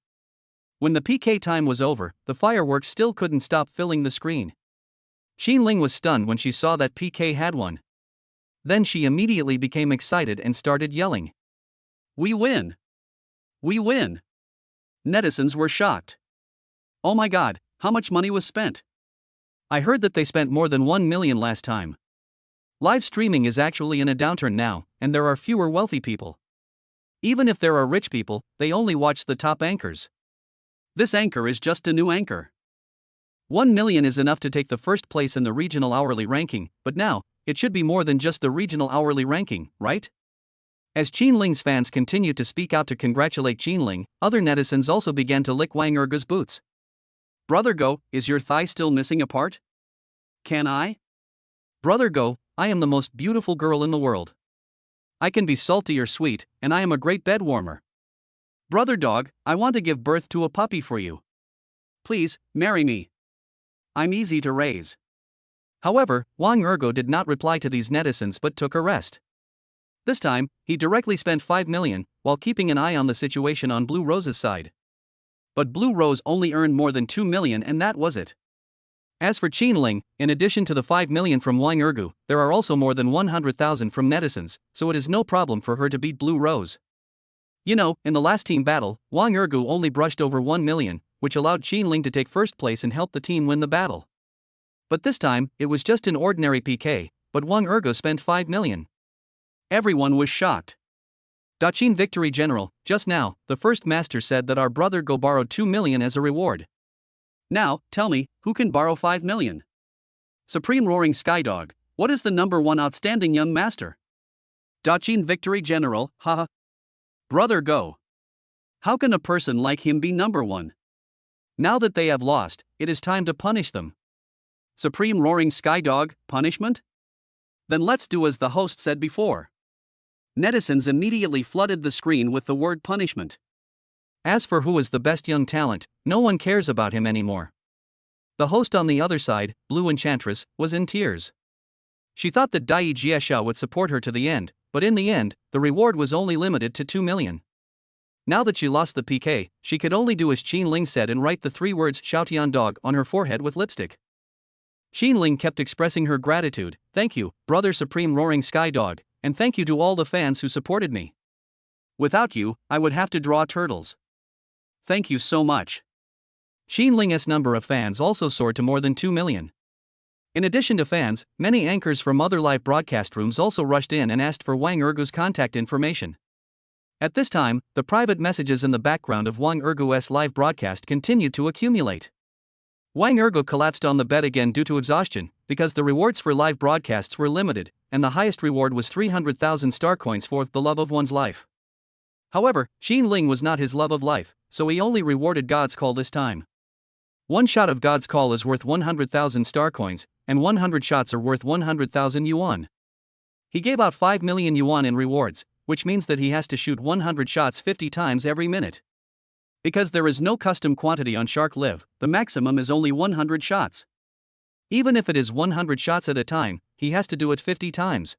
When the PK time was over, the fireworks still couldn't stop filling the screen. Ling was stunned when she saw that PK had won. Then she immediately became excited and started yelling. "We win! We win!" Netizens were shocked. "Oh my god, how much money was spent? I heard that they spent more than 1 million last time. Live streaming is actually in a downturn now, and there are fewer wealthy people. Even if there are rich people, they only watch the top anchors. This anchor is just a new anchor. 1 million is enough to take the first place in the regional hourly ranking, but now, it should be more than just the regional hourly ranking, right?" As Ling's fans continued to speak out to congratulate Ling, other netizens also began to lick Wang Ergu's boots. "Brother Go, is your thigh still missing a part? Can I? Brother Go, I am the most beautiful girl in the world. I can be salty or sweet, and I am a great bed warmer. Brother Dog, I want to give birth to a puppy for you. Please, marry me. I'm easy to raise." However, Wang Ergo did not reply to these netizens but took a rest. This time, he directly spent 5 million, while keeping an eye on the situation on Blue Rose's side. But Blue Rose only earned more than 2 million and that was it. As for Ling, in addition to the 5 million from Wang Ergu, there are also more than 100,000 from netizens, so it is no problem for her to beat Blue Rose. You know, in the last team battle, Wang Ergu only brushed over 1 million, which allowed Ling to take first place and help the team win the battle. But this time, it was just an ordinary PK, but Wang Ergu spent 5 million. Everyone was shocked. Daqin Victory General, just now, the first master said that our brother Go borrowed 2 million as a reward. Now, tell me, who can borrow 5 million? Supreme Roaring Skydog, what is the number 1 outstanding young master? Daqin Victory General, haha. Brother Go. How can a person like him be number 1? Now that they have lost, it is time to punish them. Supreme Roaring Skydog, punishment? Then let's do as the host said before. Netizens immediately flooded the screen with the word punishment. As for who is the best young talent, no one cares about him anymore. The host on the other side, Blue Enchantress, was in tears. She thought that Dai Jiesha would support her to the end, but in the end, the reward was only limited to 2 million. Now that she lost the PK, she could only do as Ling said and write the 3 words Xiaotian Dog on her forehead with lipstick. Ling kept expressing her gratitude. "Thank you, Brother Supreme Roaring Sky Dog, and thank you to all the fans who supported me. Without you, I would have to draw turtles. Thank you so much." Ling's number of fans also soared to more than 2 million. In addition to fans, many anchors from other live broadcast rooms also rushed in and asked for Wang Ergu's contact information. At this time, the private messages in the background of Wang Ergu's live broadcast continued to accumulate. Wang Ergu collapsed on the bed again due to exhaustion, because the rewards for live broadcasts were limited, and the highest reward was 300,000 star coins for the love of one's life. However, Ling was not his love of life, so he only rewarded God's Call this time. One shot of God's Call is worth 100,000 star coins, and 100 shots are worth 100,000 yuan. He gave out 5 million yuan in rewards, which means that he has to shoot 100 shots 50 times every minute. Because there is no custom quantity on Shark Live, the maximum is only 100 shots. Even if it is 100 shots at a time, he has to do it 50 times.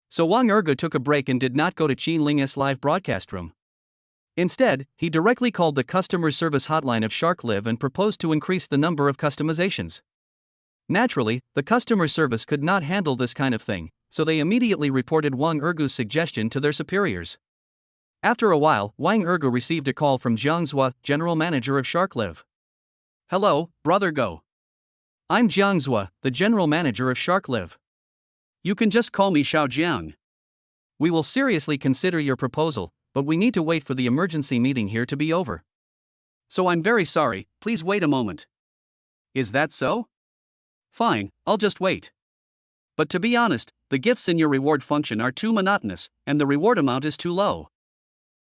So Wang Ergu took a break and did not go to Ling's live broadcast room. Instead, he directly called the customer service hotline of Shark Live and proposed to increase the number of customizations. Naturally, the customer service could not handle this kind of thing, so they immediately reported Wang Ergu's suggestion to their superiors. After a while, Wang Ergu received a call from Jiang Zhua, general manager of Shark Live. "Hello, Brother Go. I'm Jiang Zhua, the general manager of Shark Live. You can just call me Xiao Jiang. We will seriously consider your proposal, but we need to wait for the emergency meeting here to be over. So I'm very sorry, please wait a moment." "Is that so? Fine, I'll just wait. But to be honest, the gifts in your reward function are too monotonous, and the reward amount is too low.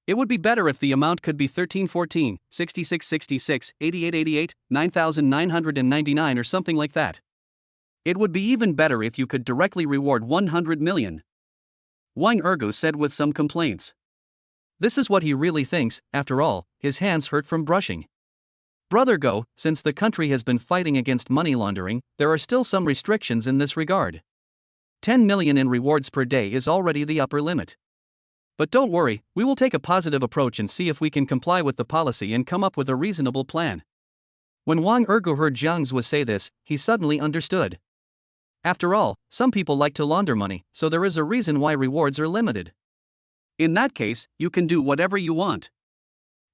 It would be better if the amount could be 1314, 6666, 8888, 9999 or something like that. It would be even better if you could directly reward 100 million. Wang Ergu said with some complaints. This is what he really thinks. After all, his hands hurt from brushing. Brother Go, since the country has been fighting against money laundering, there are still some restrictions in this regard. 10 million in rewards per day is already the upper limit. But don't worry, we will take a positive approach and see if we can comply with the policy and come up with a reasonable plan. When Wang Ergo heard Jiang Zhua say this, he suddenly understood. After all, some people like to launder money, so there is a reason why rewards are limited. In that case, you can do whatever you want.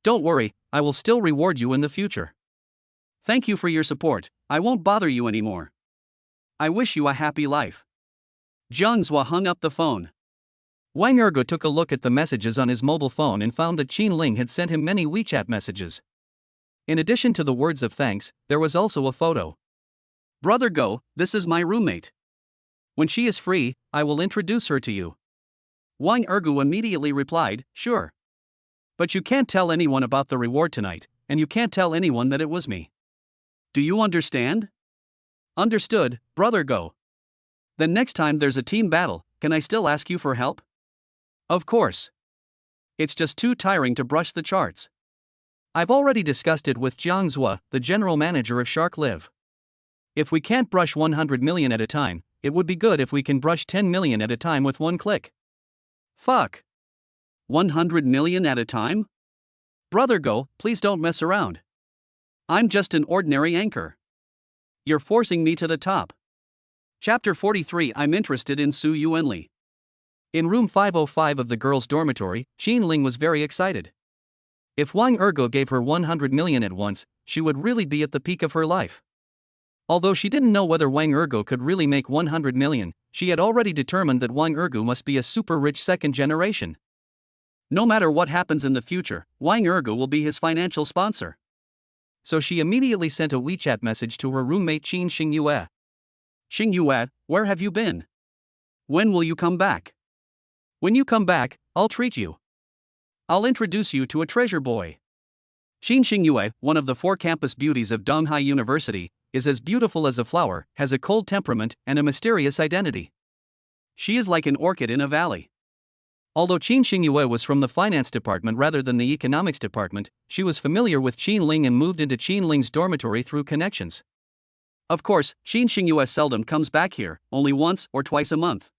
Don't worry, I will still reward you in the future. Thank you for your support, I won't bother you anymore. I wish you a happy life. Jiang Zhua hung up the phone. Wang Ergo took a look at the messages on his mobile phone and found that Qin Ling had sent him many WeChat messages. In addition to the words of thanks, there was also a photo. Brother Go, this is my roommate. When she is free, I will introduce her to you. Wang Ergo immediately replied, sure. But you can't tell anyone about the reward tonight, and you can't tell anyone that it was me. Do you understand? Understood, Brother Go. Then next time there's a team battle, can I still ask you for help? Of course. It's just too tiring to brush the charts. I've already discussed it with Jiang Zhua, the general manager of Shark Live. If we can't brush 100 million at a time, it would be good if we can brush 10 million at a time with one click. Fuck. 100 million at a time? Brother Go, please don't mess around. I'm just an ordinary anchor. You're forcing me to the top. Chapter 43. I'm interested in Su Yuanli. In room 505 of the girls' dormitory, Qin Ling was very excited. If Wang Ergo gave her 100 million at once, she would really be at the peak of her life. Although she didn't know whether Wang Ergo could really make 100 million, she had already determined that Wang Ergo must be a super rich second generation. No matter what happens in the future, Wang Ergo will be his financial sponsor. So she immediately sent a WeChat message to her roommate Qin Xingyue. Xingyue, where have you been? When will you come back? When you come back, I'll treat you. I'll introduce you to a treasure boy. Qin Xingyue, one of the 4 campus beauties of Donghai University, is as beautiful as a flower, has a cold temperament, and a mysterious identity. She is like an orchid in a valley. Although Qin Xingyue was from the finance department rather than the economics department, she was familiar with Qin Ling and moved into Qin Ling's dormitory through connections. Of course, Qin Xingyue seldom comes back here, only once or twice a month.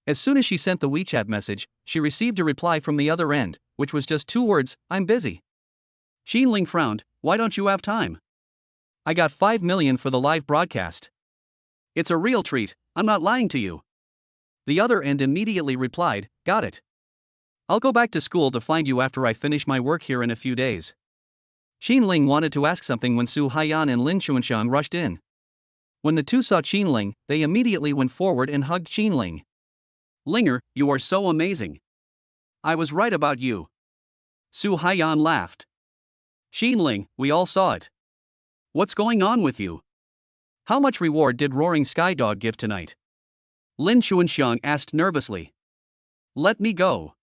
As soon as she sent the WeChat message, she received a reply from the other end, which was just 2 words, I'm busy. Qin Ling frowned, why don't you have time? I got 5 million for the live broadcast. It's a real treat, I'm not lying to you. The other end immediately replied, got it. I'll go back to school to find you after I finish my work here in a few days. Qin Ling wanted to ask something when Su Haiyan and Lin Xuanxiang rushed in. When the two saw Qin Ling, they immediately went forward and hugged Qin Ling. Linger, you are so amazing. I was right about you. Su Haiyan laughed. Qin Ling, we all saw it. What's going on with you? How much reward did Roaring Sky Dog give tonight? Lin Xuanxiang asked nervously. Let me go.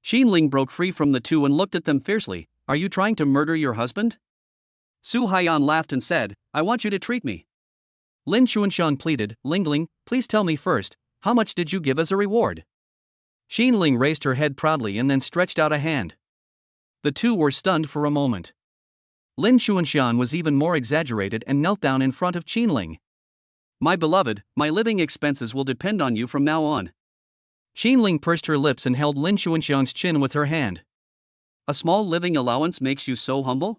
Qin Ling broke free from the two and looked at them fiercely. Are you trying to murder your husband? Su Haiyan laughed and said, I want you to treat me. Lin Xuanxiang pleaded, Lingling, please tell me first, how much did you give as a reward? Qin Ling raised her head proudly and then stretched out a hand. The two were stunned for a moment. Lin Xuanxiang was even more exaggerated and knelt down in front of Qin Ling. My beloved, my living expenses will depend on you from now on. Qin Ling pursed her lips and held Lin Xuanxiang's chin with her hand. A small living allowance makes you so humble?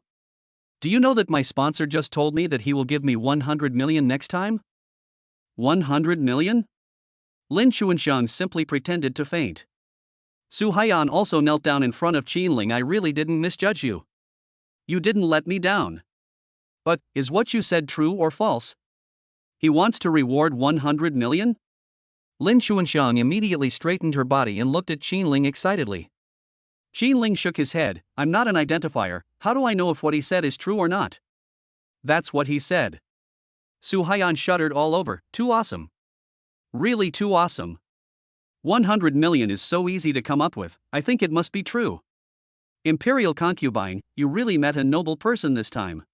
Do you know that my sponsor just told me that he will give me 100 million next time? 100 million? Lin Xuanxiang simply pretended to faint. Su Haiyan also knelt down in front of Qin Ling. I really didn't misjudge you. You didn't let me down. But, is what you said true or false? He wants to reward 100 million? Lin Xuanxiang immediately straightened her body and looked at Qin Ling excitedly. Qin Ling shook his head, I'm not an identifier, how do I know if what he said is true or not? That's what he said. Su Haiyan shuddered all over, too awesome. Really too awesome. 100 million is so easy to come up with, I think it must be true. Imperial concubine, you really met a noble person this time.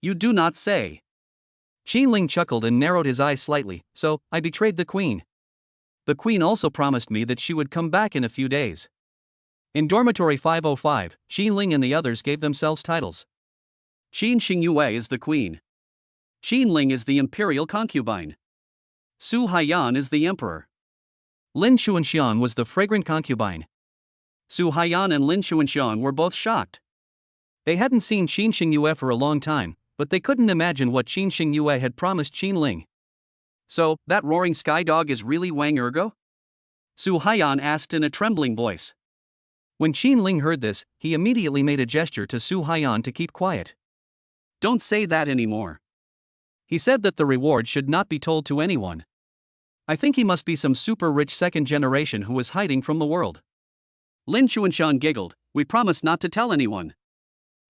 You do not say. Qin Ling chuckled and narrowed his eyes slightly, so, I betrayed the queen. The queen also promised me that she would come back in a few days. In dormitory 505, Qin Ling and the others gave themselves titles. Qin Xingyue is the queen. Qin Ling is the imperial concubine. Su Haiyan is the emperor. Lin Xuanxiang was the fragrant concubine. Su Haiyan and Lin Xuanxiang were both shocked. They hadn't seen Qin Xingyue for a long time, but they couldn't imagine what Qin Xingyue had promised Qin Ling. So, that roaring sky dog is really Wang Ergo? Su Haiyan asked in a trembling voice. When Qin Ling heard this, he immediately made a gesture to Su Haiyan to keep quiet. Don't say that anymore. He said that the reward should not be told to anyone. I think he must be some super rich second generation who is hiding from the world. Lin Xuanxiang giggled. We promise not to tell anyone.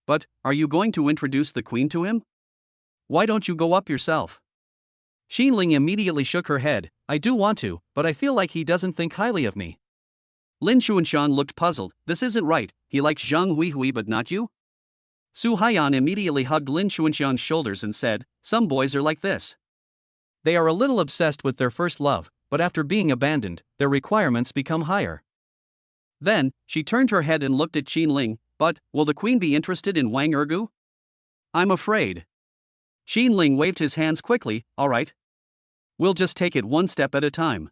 But, are you going to introduce the queen to him? Why don't you go up yourself? Qin Ling immediately shook her head. I do want to, but I feel like he doesn't think highly of me. Lin Xuanxiang looked puzzled. This isn't right, he likes Zhang Huihui but not you? Su Haiyan immediately hugged Lin Xuanxiang's shoulders and said, some boys are like this. They are a little obsessed with their first love, but after being abandoned, their requirements become higher. Then, she turned her head and looked at Qin Ling. But, will the queen be interested in Wang Ergu? I'm afraid. Qin Ling waved his hands quickly. All right. We'll just take it one step at a time.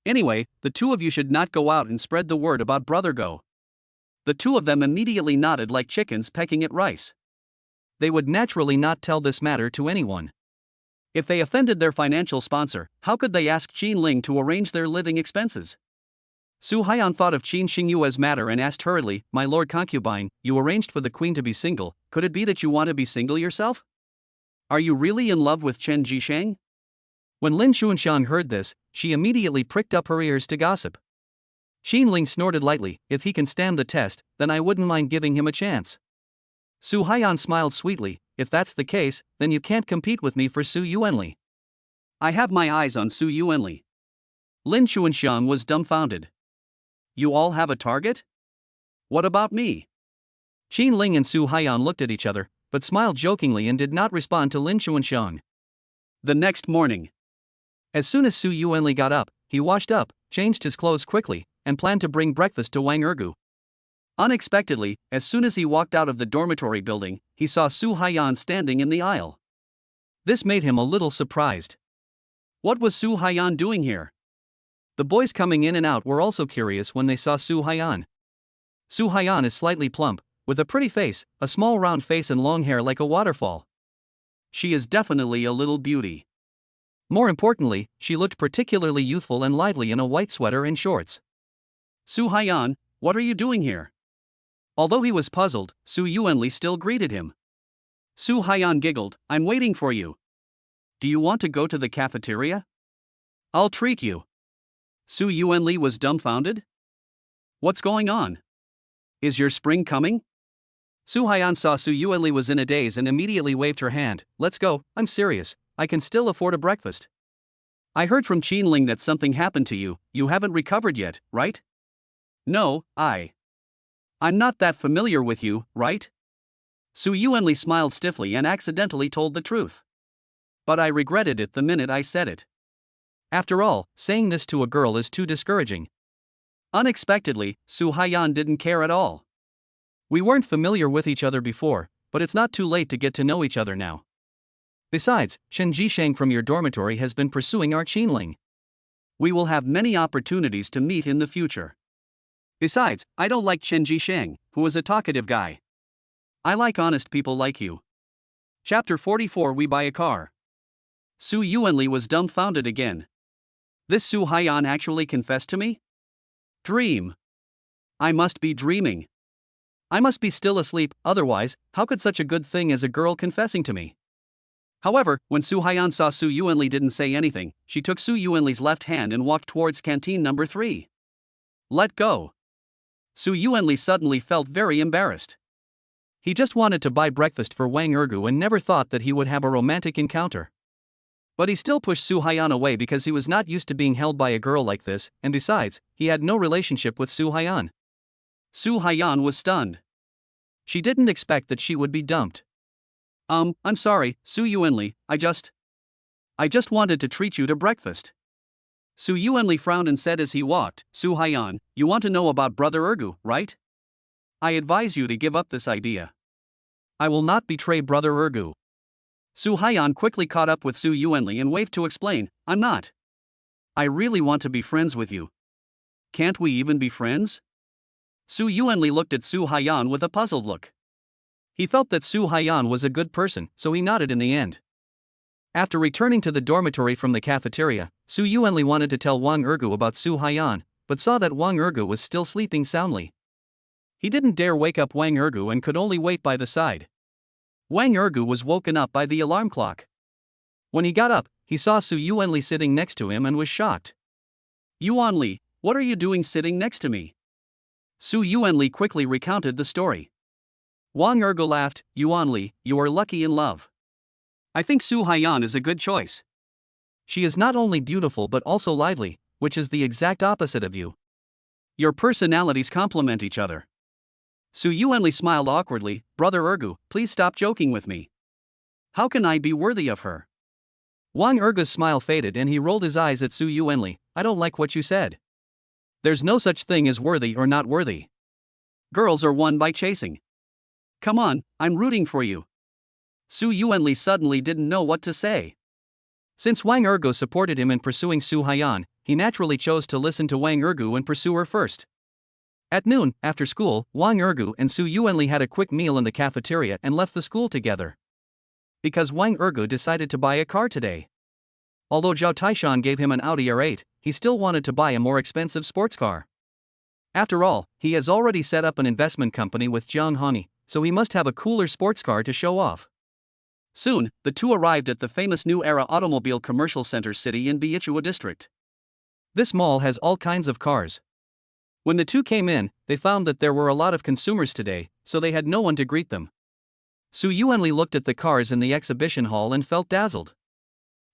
Anyway, the two of you should not go out and spread the word about Brother Go. The two of them immediately nodded like chickens pecking at rice. They would naturally not tell this matter to anyone. If they offended their financial sponsor, how could they ask Qin Ling to arrange their living expenses? Su Haiyan thought of Qin Xingyue's matter and asked hurriedly, my lord concubine, you arranged for the queen to be single, could it be that you want to be single yourself? Are you really in love with Chen Jisheng? When Lin Xuanxiang heard this, she immediately pricked up her ears to gossip. Qin Ling snorted lightly, if he can stand the test, then I wouldn't mind giving him a chance. Su Haiyan smiled sweetly, if that's the case, then you can't compete with me for Su Yuanli. I have my eyes on Su Yuanli. Lin Xuanxiang was dumbfounded. You all have a target? What about me? Qin Ling and Su Haiyan looked at each other, but smiled jokingly and did not respond to Lin Xuanxiang. The next morning. As soon as Su Yuanli got up, he washed up, changed his clothes quickly, and planned to bring breakfast to Wang Ergu. Unexpectedly, as soon as he walked out of the dormitory building, he saw Su Haiyan standing in the aisle. This made him a little surprised. What was Su Haiyan doing here? The boys coming in and out were also curious when they saw Su Haiyan. Su Haiyan is slightly plump, with a pretty face, a small round face and long hair like a waterfall. She is definitely a little beauty. More importantly, she looked particularly youthful and lively in a white sweater and shorts. Su Haiyan, what are you doing here? Although he was puzzled, Su Yuanli still greeted him. Su Haiyan giggled, I'm waiting for you. Do you want to go to the cafeteria? I'll treat you. Su Yuanli was dumbfounded. What's going on? Is your spring coming? Su Haiyan saw Su Yuanli was in a daze and immediately waved her hand. Let's go, I'm serious, I can still afford a breakfast. I heard from Qin Ling that something happened to you, you haven't recovered yet, right? No, I'm not that familiar with you, right? Su Yuanli smiled stiffly and accidentally told the truth. But I regretted it the minute I said it. After all, saying this to a girl is too discouraging. Unexpectedly, Su Haiyan didn't care at all. We weren't familiar with each other before, but it's not too late to get to know each other now. Besides, Chen Jisheng from your dormitory has been pursuing our Qin Ling. We will have many opportunities to meet in the future. Besides, I don't like Chen Jisheng, who is a talkative guy. I like honest people like you. Chapter 44 We Buy a Car. Su Yuanli was dumbfounded again. This Su Haiyan actually confessed to me? Dream. I must be dreaming. I must be still asleep, otherwise, how could such a good thing as a girl confessing to me? However, when Su Haiyan saw Su Yuanli didn't say anything, she took Su Yuanli's left hand and walked towards canteen number 3. Let go. Su Yuanli suddenly felt very embarrassed. He just wanted to buy breakfast for Wang Ergu and never thought that he would have a romantic encounter. But he still pushed Su Haiyan away because he was not used to being held by a girl like this, and besides, he had no relationship with Su Haiyan. Su Haiyan was stunned. She didn't expect that she would be dumped. I'm sorry, Su Yuanli, I just wanted to treat you to breakfast. Su Yuanli frowned and said as he walked, Su Haiyan, you want to know about Brother Ergu, right? I advise you to give up this idea. I will not betray Brother Ergu. Su Haiyan quickly caught up with Su Yuanli and waved to explain, I'm not. I really want to be friends with you. Can't we even be friends? Su Yuanli looked at Su Haiyan with a puzzled look. He felt that Su Haiyan was a good person, so he nodded in the end. After returning to the dormitory from the cafeteria, Su Yuanli wanted to tell Wang Ergu about Su Haiyan, but saw that Wang Ergu was still sleeping soundly. He didn't dare wake up Wang Ergu and could only wait by the side. Wang Ergu was woken up by the alarm clock. When he got up, he saw Su Yuanli sitting next to him and was shocked. Yuanli, what are you doing sitting next to me? Su Yuanli quickly recounted the story. Wang Ergu laughed. Yuanli, you are lucky in love. I think Su Haiyan is a good choice. She is not only beautiful but also lively, which is the exact opposite of you. Your personalities complement each other. Su Yuanli smiled awkwardly. Brother Ergu, please stop joking with me. How can I be worthy of her? Wang Ergu's smile faded and he rolled his eyes at Su Yuanli. I don't like what you said. There's no such thing as worthy or not worthy. Girls are won by chasing. Come on, I'm rooting for you. Su Yuanli suddenly didn't know what to say. Since Wang Ergu supported him in pursuing Su Haiyan, he naturally chose to listen to Wang Ergu and pursue her first. At noon, after school, Wang Ergu and Su Yuanli had a quick meal in the cafeteria and left the school together. Because Wang Ergu decided to buy a car today. Although Zhao Taishan gave him an Audi R8, he still wanted to buy a more expensive sports car. After all, he has already set up an investment company with Jiang Hani, so he must have a cooler sports car to show off. Soon, the two arrived at the famous New Era Automobile Commercial Center City in Biichua District. This mall has all kinds of cars. When the two came in, they found that there were a lot of consumers today, so they had no one to greet them. Su Yuanli looked at the cars in the exhibition hall and felt dazzled.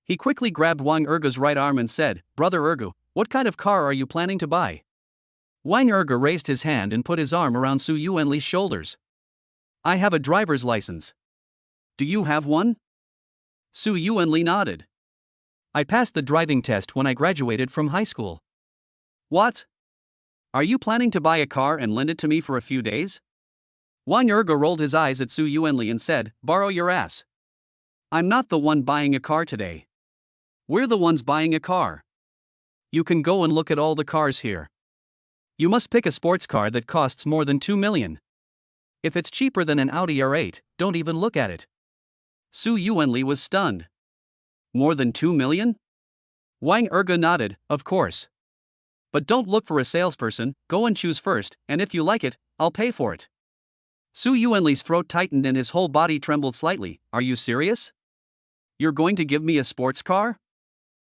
He quickly grabbed Wang Ergu's right arm and said, Brother Ergu, what kind of car are you planning to buy? Wang Ergu raised his hand and put his arm around Su Yuanli's shoulders. I have a driver's license. Do you have one? Su Yuanli nodded. I passed the driving test when I graduated from high school. What? Are you planning to buy a car and lend it to me for a few days? Wang Ergu rolled his eyes at Su Yuanli and said, Borrow your ass. I'm not the one buying a car today. We're the ones buying a car. You can go and look at all the cars here. You must pick a sports car that costs more than 2 million. If it's cheaper than an Audi R8, don't even look at it. Su Yuanli was stunned. More than 2 million? Wang Ergu nodded, of course. But don't look for a salesperson, go and choose first, and if you like it, I'll pay for it. Su Yuanli's throat tightened and his whole body trembled slightly. Are you serious? You're going to give me a sports car?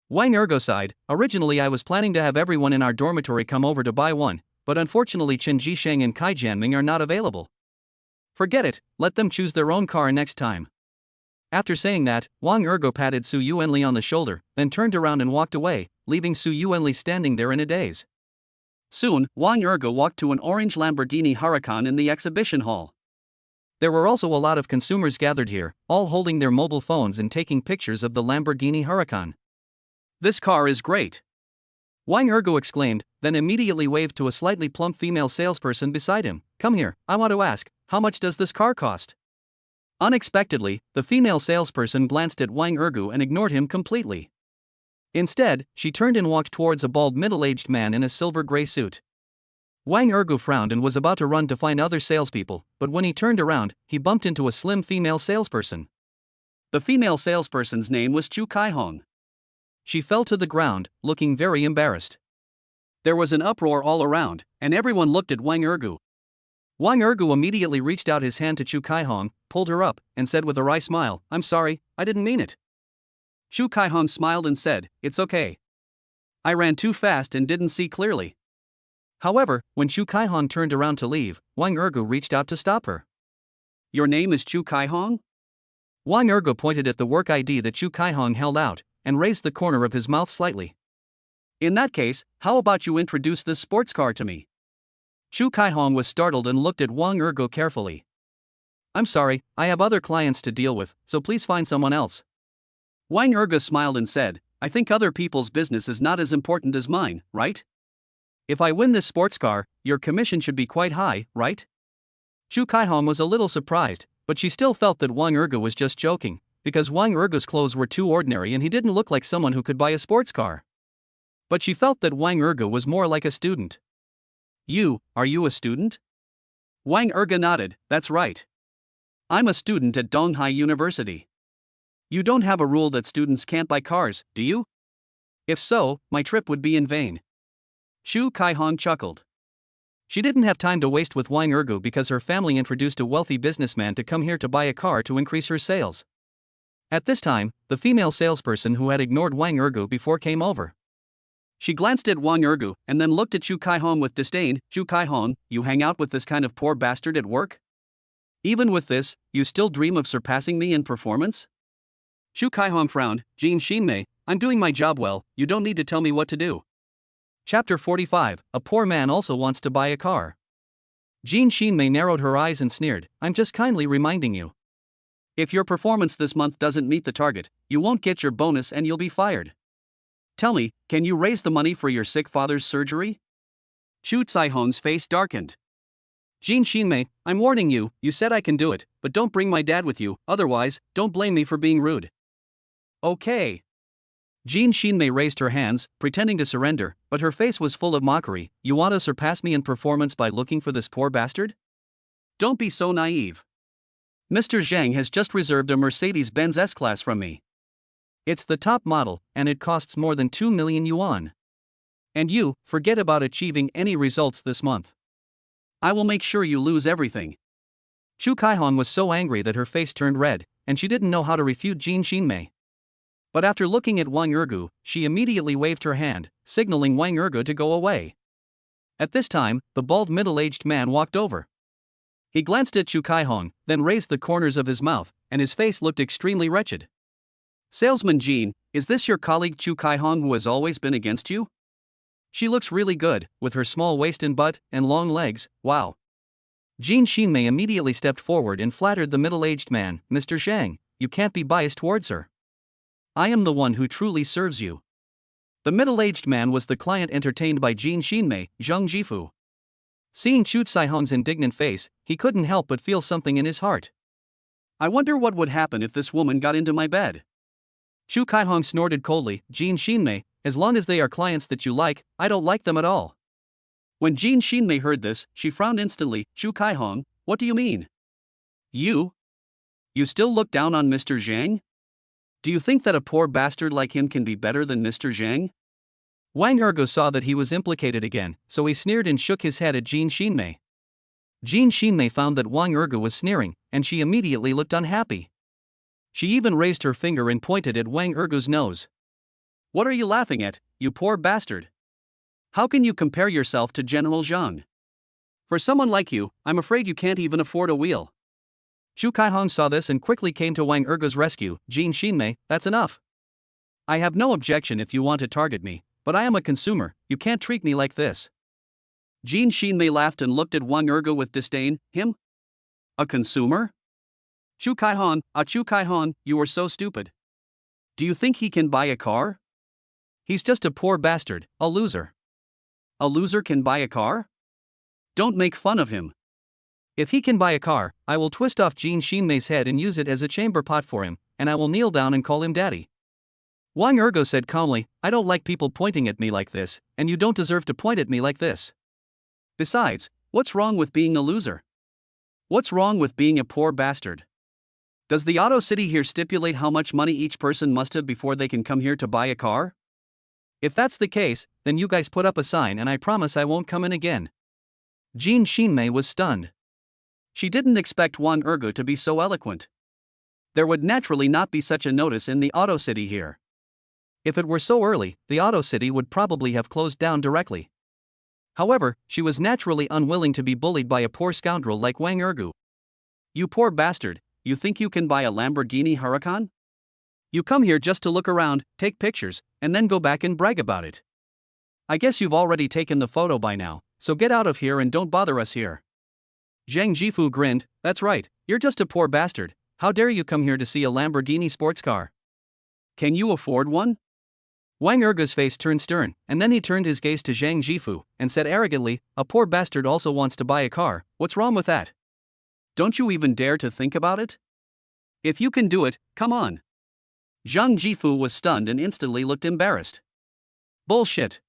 Wang Ergu sighed. Originally I was planning to have everyone in our dormitory come over to buy one, but unfortunately Chen Jisheng and Kai Jianming are not available. Forget it, let them choose their own car next time. After saying that, Wang Ergu patted Su Yuanli on the shoulder, then turned around and walked away, leaving Su Yuanli standing there in a daze. Soon, Wang Ergu walked to an orange Lamborghini Huracan in the exhibition hall. There were also a lot of consumers gathered here, all holding their mobile phones and taking pictures of the Lamborghini Huracan. This car is great. Wang Ergu exclaimed, then immediately waved to a slightly plump female salesperson beside him. Come here, I want to ask, how much does this car cost? Unexpectedly, the female salesperson glanced at Wang Ergu and ignored him completely. Instead, she turned and walked towards a bald middle-aged man in a silver-gray suit. Wang Ergu frowned and was about to run to find other salespeople, but when he turned around, he bumped into a slim female salesperson. The female salesperson's name was Chu Kaihong. She fell to the ground, looking very embarrassed. There was an uproar all around, and everyone looked at Wang Ergu. Wang Ergu immediately reached out his hand to Chu Kaihong, pulled her up, and said with a wry smile, I'm sorry, I didn't mean it. Chu Kaihong smiled and said, It's okay. I ran too fast and didn't see clearly. However, when Chu Kaihong turned around to leave, Wang Ergu reached out to stop her. Your name is Chu Kaihong? Wang Ergu pointed at the work ID that Chu Kaihong held out, and raised the corner of his mouth slightly. In that case, how about you introduce this sports car to me? Chu Kaihong was startled and looked at Wang Ergu carefully. I'm sorry, I have other clients to deal with, so please find someone else. Wang Ergu smiled and said, I think other people's business is not as important as mine, right? If I win this sports car, your commission should be quite high, right? Chu Kaihong was a little surprised, but she still felt that Wang Ergu was just joking, because Wang Ergu's clothes were too ordinary and he didn't look like someone who could buy a sports car. But she felt that Wang Ergu was more like a student. Are you a student? Wang Erge nodded, that's right. I'm a student at Donghai University. You don't have a rule that students can't buy cars, do you? If so, my trip would be in vain. Chu Kaihong chuckled. She didn't have time to waste with Wang Ergu because her family introduced a wealthy businessman to come here to buy a car to increase her sales. At this time, the female salesperson who had ignored Wang Ergu before came over. She glanced at Wang Ergu and then looked at Chu Kaihong with disdain. Chu Kaihong, you hang out with this kind of poor bastard at work? Even with this, you still dream of surpassing me in performance? Chu Kaihong frowned. Jin Shinmei, I'm doing my job well, you don't need to tell me what to do. Chapter 45, A Poor Man Also Wants to Buy a Car. Jin Shinmei narrowed her eyes and sneered, I'm just kindly reminding you. If your performance this month doesn't meet the target, you won't get your bonus and you'll be fired. Tell me, can you raise the money for your sick father's surgery? Chu Caihong's face darkened. Jin Shinmei, I'm warning you, you said I can do it, but don't bring my dad with you, otherwise, don't blame me for being rude. Okay. Jin Shinmei raised her hands, pretending to surrender, but her face was full of mockery. You want to surpass me in performance by looking for this poor bastard? Don't be so naive. Mr. Zhang has just reserved a Mercedes-Benz S-Class from me. It's the top model, and it costs more than 2 million yuan. And you, forget about achieving any results this month. I will make sure you lose everything. Chu Kaihong was so angry that her face turned red, and she didn't know how to refute Jin Shinmei. But after looking at Wang Ergu, she immediately waved her hand, signaling Wang Ergu to go away. At this time, the bald middle-aged man walked over. He glanced at Chu Kaihong, then raised the corners of his mouth, and his face looked extremely wretched. Salesman Jin, is this your colleague Chu Kaihong who has always been against you? She looks really good, with her small waist and butt, and long legs, wow. Jin Shinmei immediately stepped forward and flattered the middle-aged man. Mr. Zhang, you can't be biased towards her. I am the one who truly serves you. The middle-aged man was the client entertained by Jin Shinmei, Zheng Jifu. Seeing Chu Caihong's indignant face, he couldn't help but feel something in his heart. I wonder what would happen if this woman got into my bed. Chu Kaihong snorted coldly. Jin Shinmei, as long as they are clients that you like, I don't like them at all. When Jin Shinmei heard this, she frowned instantly. Chu Kaihong, what do you mean? You still look down on Mr. Zhang? Do you think that a poor bastard like him can be better than Mr. Zhang? Wang Ergo saw that he was implicated again, so he sneered and shook his head at Jin Shinmei. Jin Shinmei found that Wang Ergo was sneering, and she immediately looked unhappy. She even raised her finger and pointed at Wang Ergo's nose. What are you laughing at, you poor bastard? How can you compare yourself to General Zhang? For someone like you, I'm afraid you can't even afford a wheel. Chu Kaihong saw this and quickly came to Wang Ergo's rescue. Jin Shinmei, that's enough. I have no objection if you want to target me, but I am a consumer, you can't treat me like this. Jin Shinmei laughed and looked at Wang Ergo with disdain. Him? A consumer? Chu Kaihong, you are so stupid. Do you think he can buy a car? He's just a poor bastard, a loser. A loser can buy a car? Don't make fun of him. If he can buy a car, I will twist off Jin Shinmei's head and use it as a chamber pot for him, and I will kneel down and call him daddy. Wang Ergo said calmly, I don't like people pointing at me like this, and you don't deserve to point at me like this. Besides, what's wrong with being a loser? What's wrong with being a poor bastard? Does the auto city here stipulate how much money each person must have before they can come here to buy a car? If that's the case, then you guys put up a sign and I promise I won't come in again. Jin Shinmei was stunned. She didn't expect Wang Ergo to be so eloquent. There would naturally not be such a notice in the auto city here. If it were so early, the auto city would probably have closed down directly. However, she was naturally unwilling to be bullied by a poor scoundrel like Wang Ergo. You poor bastard, you think you can buy a Lamborghini Huracan? You come here just to look around, take pictures, and then go back and brag about it. I guess you've already taken the photo by now, so get out of here and don't bother us here. Zhang Jifu grinned, that's right, you're just a poor bastard, how dare you come here to see a Lamborghini sports car? Can you afford one? Wang Ergo's face turned stern, and then he turned his gaze to Zhang Jifu, and said arrogantly, a poor bastard also wants to buy a car, what's wrong with that? Don't you even dare to think about it? If you can do it, come on. Zhang Jifu was stunned and instantly looked embarrassed. Bullshit.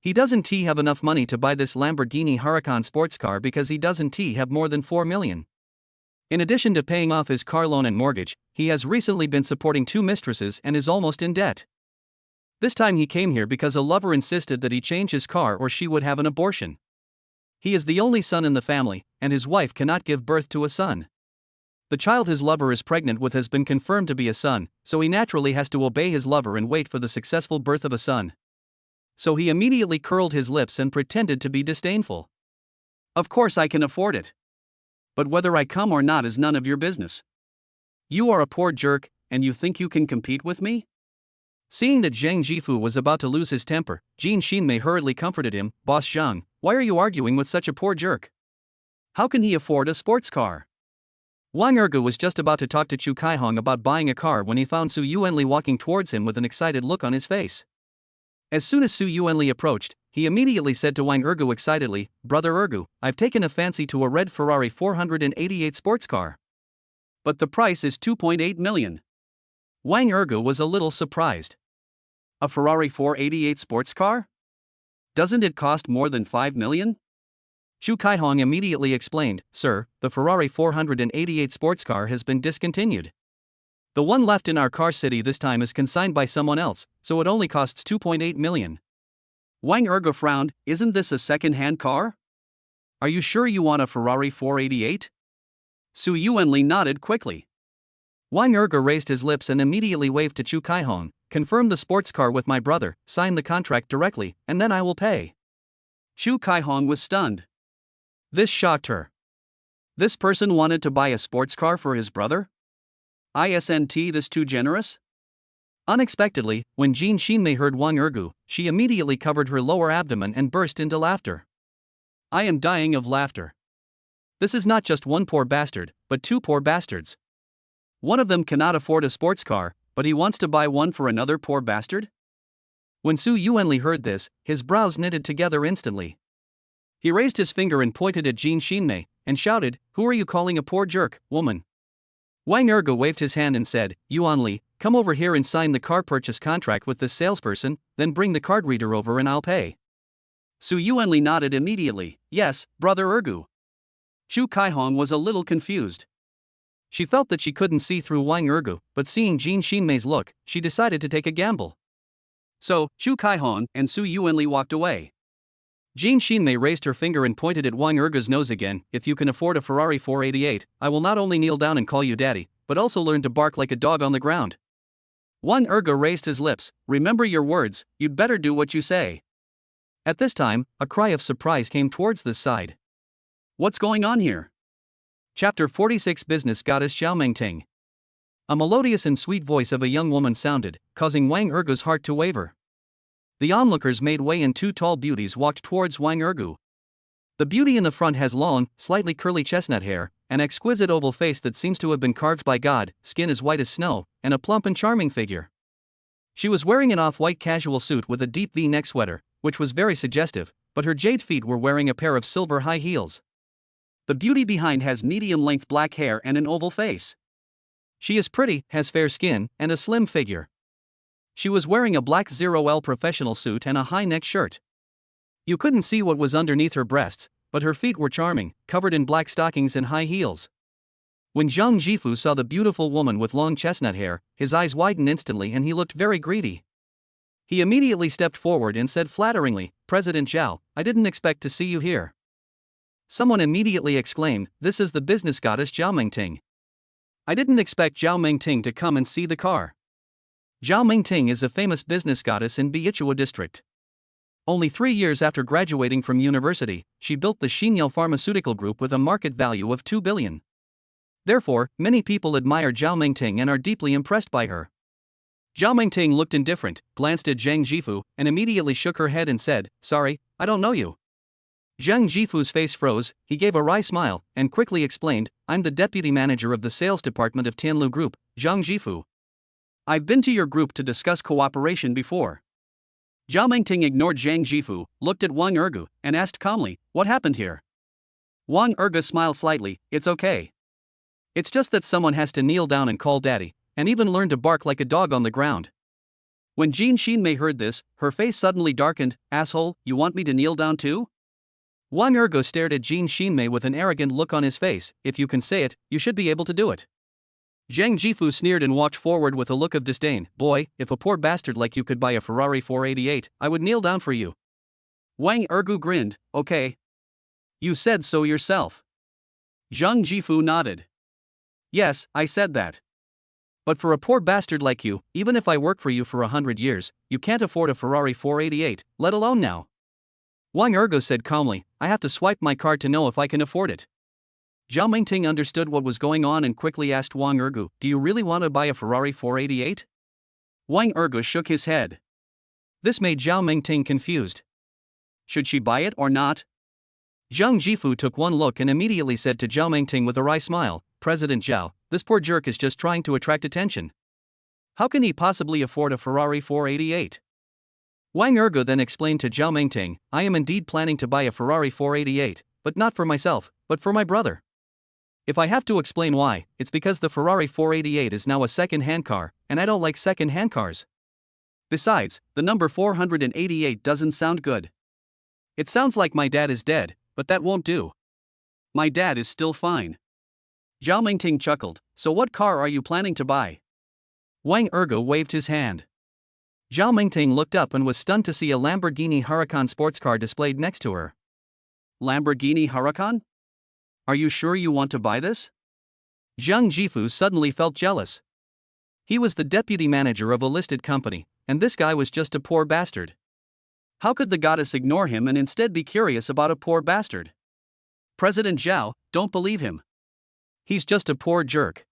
He doesn't have enough money to buy this Lamborghini Huracan sports car because he doesn't have more than 4 million. In addition to paying off his car loan and mortgage, he has recently been supporting 2 mistresses and is almost in debt. This time he came here because a lover insisted that he change his car or she would have an abortion. He is the only son in the family, and his wife cannot give birth to a son. The child his lover is pregnant with has been confirmed to be a son, so he naturally has to obey his lover and wait for the successful birth of a son. So he immediately curled his lips and pretended to be disdainful. Of course I can afford it. But whether I come or not is none of your business. You are a poor jerk, and you think you can compete with me? Seeing that Zhang Jifu was about to lose his temper, Jin Xinmei hurriedly comforted him. Boss Zhang, why are you arguing with such a poor jerk? How can he afford a sports car? Wang Ergu was just about to talk to Chu Kaihong about buying a car when he found Su Yuanli walking towards him with an excited look on his face. As soon as Su Yuanli approached, he immediately said to Wang Ergu excitedly, Brother Ergu, I've taken a fancy to a red Ferrari 488 sports car. But the price is 2.8 million. Wang Ergu was a little surprised. A Ferrari 488 sports car? Doesn't it cost more than 5 million? Chu Kaihong immediately explained, Sir, the Ferrari 488 sports car has been discontinued. The one left in our car city this time is consigned by someone else, so it only costs 2.8 million. Wang Ergu frowned, isn't this a second-hand car? Are you sure you want a Ferrari 488? Su Yuanli nodded quickly. Wang Ergu raised his lips and immediately waved to Chu Kaihong, confirm the sports car with my brother, sign the contract directly, and then I will pay. Chu Kaihong was stunned. This shocked her. This person wanted to buy a sports car for his brother? Isn't this too generous? Unexpectedly, when Jin Xinmei heard Wang Ergu, she immediately covered her lower abdomen and burst into laughter. I am dying of laughter. This is not just one poor bastard, but 2 poor bastards. One of them cannot afford a sports car, but he wants to buy one for another poor bastard? When Su Yuanli heard this, his brows knitted together instantly. He raised his finger and pointed at Jin Xinmei, and shouted, Who are you calling a poor jerk, woman? Wang Ergu waved his hand and said, Yuanli, come over here and sign the car purchase contract with this salesperson, then bring the card reader over and I'll pay. Su Yuanli nodded immediately, Yes, Brother Ergu. Chu Kaihong was a little confused. She felt that she couldn't see through Wang Ergu, but seeing Jin Xinmei's look, she decided to take a gamble. So, Chu Kaihong and Su Yuanli walked away. Jin Xinmei raised her finger and pointed at Wang Ergu's nose again, If you can afford a Ferrari 488, I will not only kneel down and call you daddy, but also learn to bark like a dog on the ground. Wang Ergu raised his lips, Remember your words, you'd better do what you say. At this time, a cry of surprise came towards this side. What's going on here? Chapter 46 Business Goddess Xiaomengting. A melodious and sweet voice of a young woman sounded, causing Wang Ergu's heart to waver. The onlookers made way and 2 tall beauties walked towards Wang Ergu. The beauty in the front has long, slightly curly chestnut hair, an exquisite oval face that seems to have been carved by God, skin as white as snow, and a plump and charming figure. She was wearing an off-white casual suit with a deep V-neck sweater, which was very suggestive, but her jade feet were wearing a pair of silver high heels. The beauty behind has medium-length black hair and an oval face. She is pretty, has fair skin, and a slim figure. She was wearing a black 0L professional suit and a high-neck shirt. You couldn't see what was underneath her breasts, but her feet were charming, covered in black stockings and high heels. When Zhang Jifu saw the beautiful woman with long chestnut hair, his eyes widened instantly and he looked very greedy. He immediately stepped forward and said flatteringly, President Zhao, I didn't expect to see you here. Someone immediately exclaimed, This is the business goddess Zhao Mengting. I didn't expect Zhao Mengting to come and see the car. Zhao Mengting is a famous business goddess in Biichua district. Only 3 years after graduating from university, she built the Xinyao Pharmaceutical Group with a market value of 2 billion. Therefore, many people admire Zhao Mengting and are deeply impressed by her. Zhao Mengting looked indifferent, glanced at Zhang Jifu, and immediately shook her head and said, Sorry, I don't know you. Zhang Jifu's face froze, he gave a wry smile, and quickly explained, I'm the deputy manager of the sales department of Tianlu Group, Zhang Jifu. I've been to your group to discuss cooperation before. Zhao Mengting ignored Zhang Jifu, looked at Wang Ergu, and asked calmly, What happened here? Wang Ergu smiled slightly, It's okay. It's just that someone has to kneel down and call daddy, and even learn to bark like a dog on the ground. When Jean Shinmei heard this, her face suddenly darkened. Asshole, you want me to kneel down too? Wang Ergo stared at Jean Shinmei with an arrogant look on his face. If you can say it, you should be able to do it. Zhang Jifu sneered and walked forward with a look of disdain. Boy, if a poor bastard like you could buy a Ferrari 488, I would kneel down for you. Wang Ergu grinned. Okay. You said so yourself. Zhang Jifu nodded. Yes, I said that. But for a poor bastard like you, even if I work for you for 100 years, you can't afford a Ferrari 488, let alone now. Wang Ergo said calmly, I have to swipe my card to know if I can afford it. Zhao Mingting understood what was going on and quickly asked Wang Ergu, do you really want to buy a Ferrari 488? Wang Ergu shook his head. This made Zhao Mingting confused. Should she buy it or not? Zhang Jifu took one look and immediately said to Zhao Mingting with a wry smile, President Zhao, this poor jerk is just trying to attract attention. How can he possibly afford a Ferrari 488? Wang Ergo then explained to Zhao Mingting, I am indeed planning to buy a Ferrari 488, but not for myself, but for my brother. If I have to explain why, it's because the Ferrari 488 is now a second-hand car, and I don't like second-hand cars. Besides, the number 488 doesn't sound good. It sounds like my dad is dead, but that won't do. My dad is still fine. Zhao Mingting chuckled, so what car are you planning to buy? Wang Ergo waved his hand. Zhao Mingting looked up and was stunned to see a Lamborghini Huracan sports car displayed next to her. Lamborghini Huracan? Are you sure you want to buy this? Zhang Jifu suddenly felt jealous. He was the deputy manager of a listed company, and this guy was just a poor bastard. How could the goddess ignore him and instead be curious about a poor bastard? President Zhao, don't believe him. He's just a poor jerk.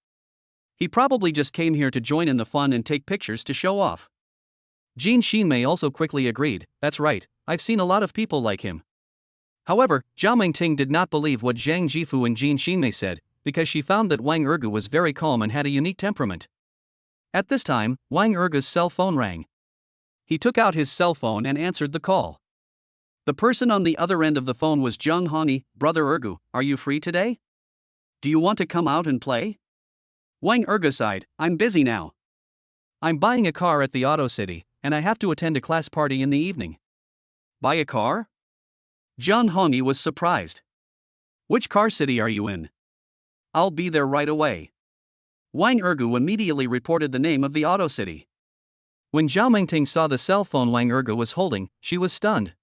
He probably just came here to join in the fun and take pictures to show off. Jean Shinmei also quickly agreed, that's right, I've seen a lot of people like him. However, Zhao Mingting did not believe what Zhang Jifu and Jean Shinmei said, because she found that Wang Ergu was very calm and had a unique temperament. At this time, Wang Ergu's cell phone rang. He took out his cell phone and answered the call. The person on the other end of the phone was Zheng Hongyi. Brother Ergu, are you free today? Do you want to come out and play? Wang Ergu sighed, I'm busy now. I'm buying a car at the Auto City, and I have to attend a class party in the evening. Buy a car? Zheng Hongyi was surprised. Which car city are you in? I'll be there right away. Wang Ergu immediately reported the name of the Auto City. When Zhao Mingting saw the cell phone Wang Ergu was holding, she was stunned.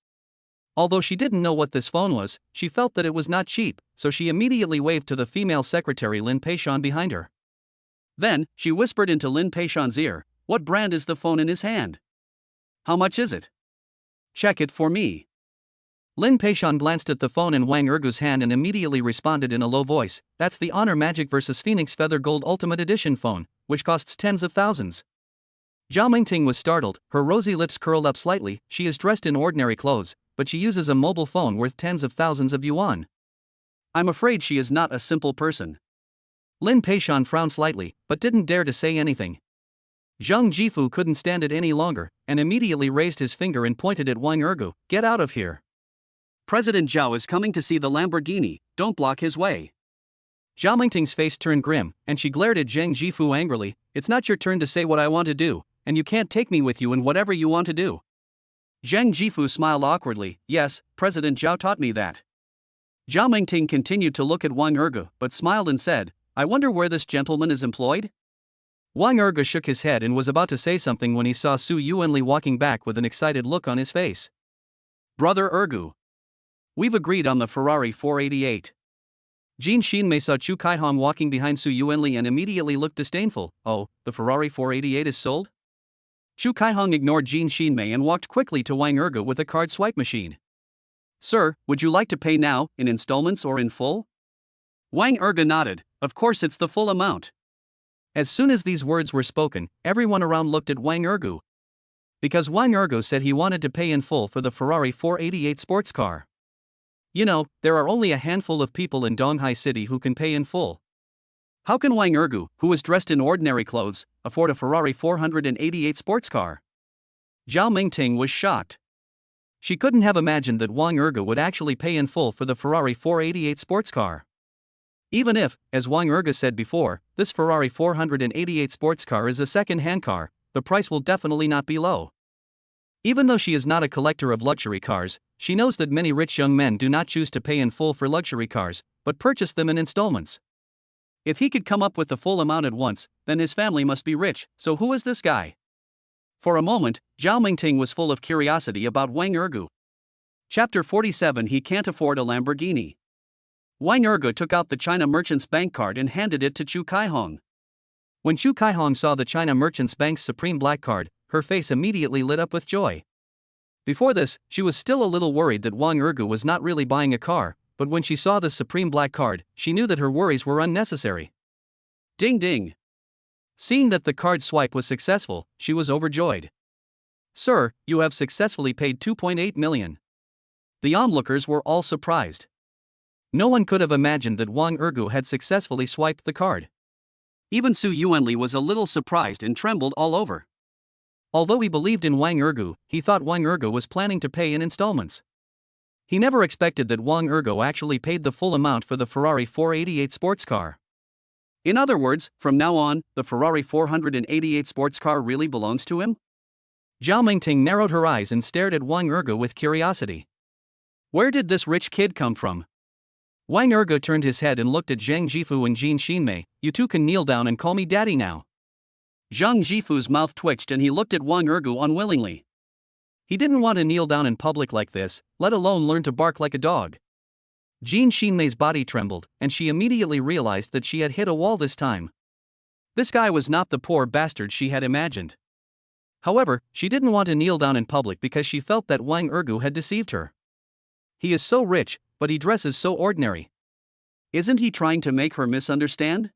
Although she didn't know what this phone was, she felt that it was not cheap, so she immediately waved to the female secretary Lin Peishan behind her. Then, she whispered into Lin Peishan's ear, what brand is the phone in his hand? How much is it? Check it for me. Lin Peishan glanced at the phone in Wang Ergu's hand and immediately responded in a low voice, that's the Honor Magic vs Phoenix Feather Gold Ultimate Edition phone, which costs tens of thousands. Zhao Mingting was startled, her rosy lips curled up slightly, she is dressed in ordinary clothes, but she uses a mobile phone worth tens of thousands of yuan. I'm afraid she is not a simple person. Lin Peishan frowned slightly, but didn't dare to say anything. Zhang Jifu couldn't stand it any longer, and immediately raised his finger and pointed at Wang Ergu, get out of here. President Zhao is coming to see the Lamborghini, don't block his way. Zhao Mingting's face turned grim, and she glared at Zhang Jifu angrily, it's not your turn to say what I want to do, and you can't take me with you in whatever you want to do. Zhang Jifu smiled awkwardly, yes, President Zhao taught me that. Zhao Mingting continued to look at Wang Ergu, but smiled and said, I wonder where this gentleman is employed? Wang Ergu shook his head and was about to say something when he saw Su Yuanli walking back with an excited look on his face. Brother Ergu. We've agreed on the Ferrari 488. Jean Shinmei saw Chu Kaihong walking behind Su Yuanli and immediately looked disdainful. Oh, the Ferrari 488 is sold? Chu Kaihong ignored Jean Shinmei and walked quickly to Wang Ergu with a card swipe machine. Sir, would you like to pay now, in installments or in full? Wang Ergu nodded, of course it's the full amount. As soon as these words were spoken, everyone around looked at Wang Ergu. Because Wang Ergu said he wanted to pay in full for the Ferrari 488 sports car. You know, there are only a handful of people in Donghai City who can pay in full. How can Wang Ergu, who is dressed in ordinary clothes, afford a Ferrari 488 sports car? Zhao Mingting was shocked. She couldn't have imagined that Wang Ergu would actually pay in full for the Ferrari 488 sports car. Even if, as Wang Ergu said before, this Ferrari 488 sports car is a second-hand car, the price will definitely not be low. Even though she is not a collector of luxury cars, she knows that many rich young men do not choose to pay in full for luxury cars, but purchase them in installments. If he could come up with the full amount at once, then his family must be rich, so who is this guy? For a moment, Zhao Mingting was full of curiosity about Wang Ergu. Chapter 47. He can't afford a Lamborghini. Wang Ergu took out the China Merchants Bank card and handed it to Chu Kaihong. When Chu Kaihong saw the China Merchants Bank's Supreme Black card, her face immediately lit up with joy. Before this, she was still a little worried that Wang Ergu was not really buying a car, but when she saw the Supreme Black card, she knew that her worries were unnecessary. Ding ding! Seeing that the card swipe was successful, she was overjoyed. Sir, you have successfully paid 2.8 million. The onlookers were all surprised. No one could have imagined that Wang Ergu had successfully swiped the card. Even Su Yuanli was a little surprised and trembled all over. Although he believed in Wang Ergu, he thought Wang Ergu was planning to pay in installments. He never expected that Wang Ergu actually paid the full amount for the Ferrari 488 sports car. In other words, from now on, the Ferrari 488 sports car really belongs to him? Zhao Mingting narrowed her eyes and stared at Wang Ergu with curiosity. Where did this rich kid come from? Wang Ergu turned his head and looked at Zhang Jifu and Jin Xinmei. You two can kneel down and call me daddy now. Zhang Jifu's mouth twitched and he looked at Wang Ergu unwillingly. He didn't want to kneel down in public like this, let alone learn to bark like a dog. Jin Xinmei's body trembled, and she immediately realized that she had hit a wall this time. This guy was not the poor bastard she had imagined. However, she didn't want to kneel down in public because she felt that Wang Ergu had deceived her. He is so rich, but he dresses so ordinary. Isn't he trying to make her misunderstand?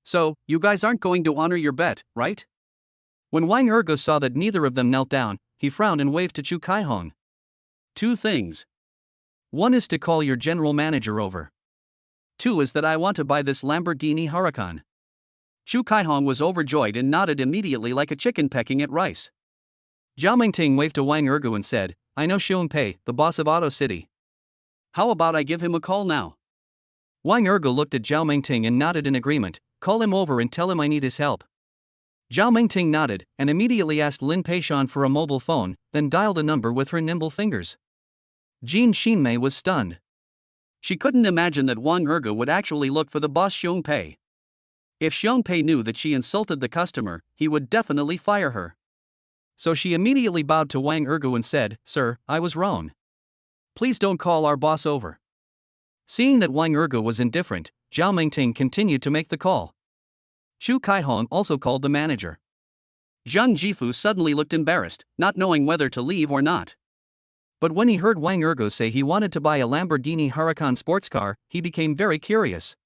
So, you guys aren't going to honor your bet, right? When Wang Ergu saw that neither of them knelt down, he frowned and waved to Chu Kaihong. Two things. One is to call your general manager over. Two is that I want to buy this Lamborghini Huracan. Chu Kaihong was overjoyed and nodded immediately like a chicken pecking at rice. Zhao Mingting waved to Wang Ergu and said, I know Xiong Pei, the boss of Auto City. How about I give him a call now? Wang Ergu looked at Zhao Mingting and nodded in agreement. Call him over and tell him I need his help. Zhao Mingting nodded, and immediately asked Lin Peishan for a mobile phone, then dialed a number with her nimble fingers. Jin Xinmei was stunned. She couldn't imagine that Wang Ergu would actually look for the boss Xiong Pei. If Xiong Pei knew that she insulted the customer, he would definitely fire her. So she immediately bowed to Wang Ergu and said, Sir, I was wrong. Please don't call our boss over. Seeing that Wang Ergu was indifferent, Zhao Mingting continued to make the call. Chu Kaihong also called the manager. Zhang Jifu suddenly looked embarrassed, not knowing whether to leave or not. But when he heard Wang Ergu say he wanted to buy a Lamborghini Huracan sports car, he became very curious.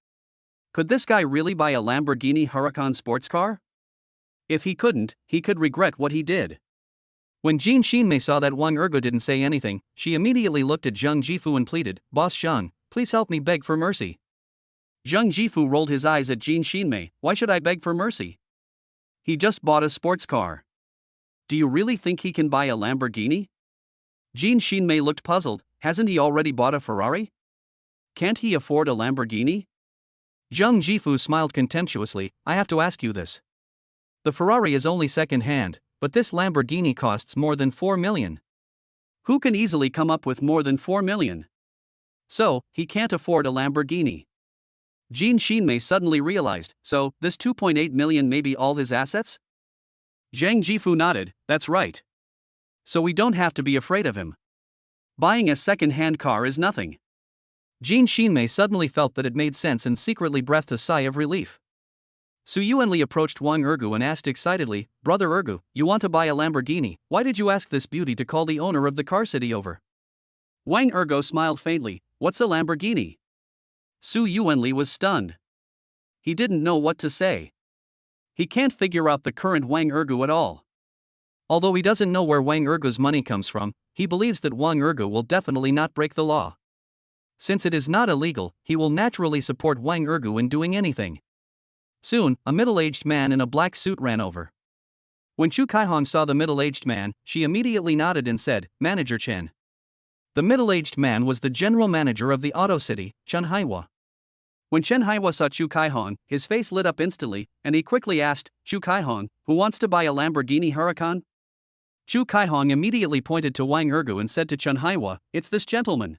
Could this guy really buy a Lamborghini Huracan sports car? If he couldn't, he could regret what he did. When Jin Xinmei saw that Wang Ergu didn't say anything, she immediately looked at Zhang Jifu and pleaded, Boss Zhang, please help me beg for mercy. Zhang Jifu rolled his eyes at Jin Xinmei. Why should I beg for mercy? He just bought a sports car. Do you really think he can buy a Lamborghini? Jin Xinmei looked puzzled. Hasn't he already bought a Ferrari? Can't he afford a Lamborghini? Zhang Jifu smiled contemptuously. I have to ask you this. The Ferrari is only second-hand, but this Lamborghini costs more than 4 million. Who can easily come up with more than 4 million? So, he can't afford a Lamborghini. Jin Xinmei suddenly realized, so, this 2.8 million may be all his assets? Zhang Jifu nodded, that's right. So we don't have to be afraid of him. Buying a second-hand car is nothing. Jin Xinmei suddenly felt that it made sense and secretly breathed a sigh of relief. Su Yuanli approached Wang Ergu and asked excitedly, Brother Ergu, you want to buy a Lamborghini, why did you ask this beauty to call the owner of the car city over? Wang Ergu smiled faintly, what's a Lamborghini? Su Yuanli was stunned. He didn't know what to say. He can't figure out the current Wang Ergu at all. Although he doesn't know where Wang Ergu's money comes from, he believes that Wang Ergu will definitely not break the law. Since it is not illegal, he will naturally support Wang Ergu in doing anything. Soon, a middle-aged man in a black suit ran over. When Chu Kaihong saw the middle-aged man, she immediately nodded and said, Manager Chen. The middle-aged man was the general manager of the Auto City, Chen Haiwa. When Chen Haiwa saw Chu Kaihong, his face lit up instantly, and he quickly asked, Chu Kaihong, who wants to buy a Lamborghini Huracan? Chu Kaihong immediately pointed to Wang Ergu and said to Chen Haiwa, it's this gentleman.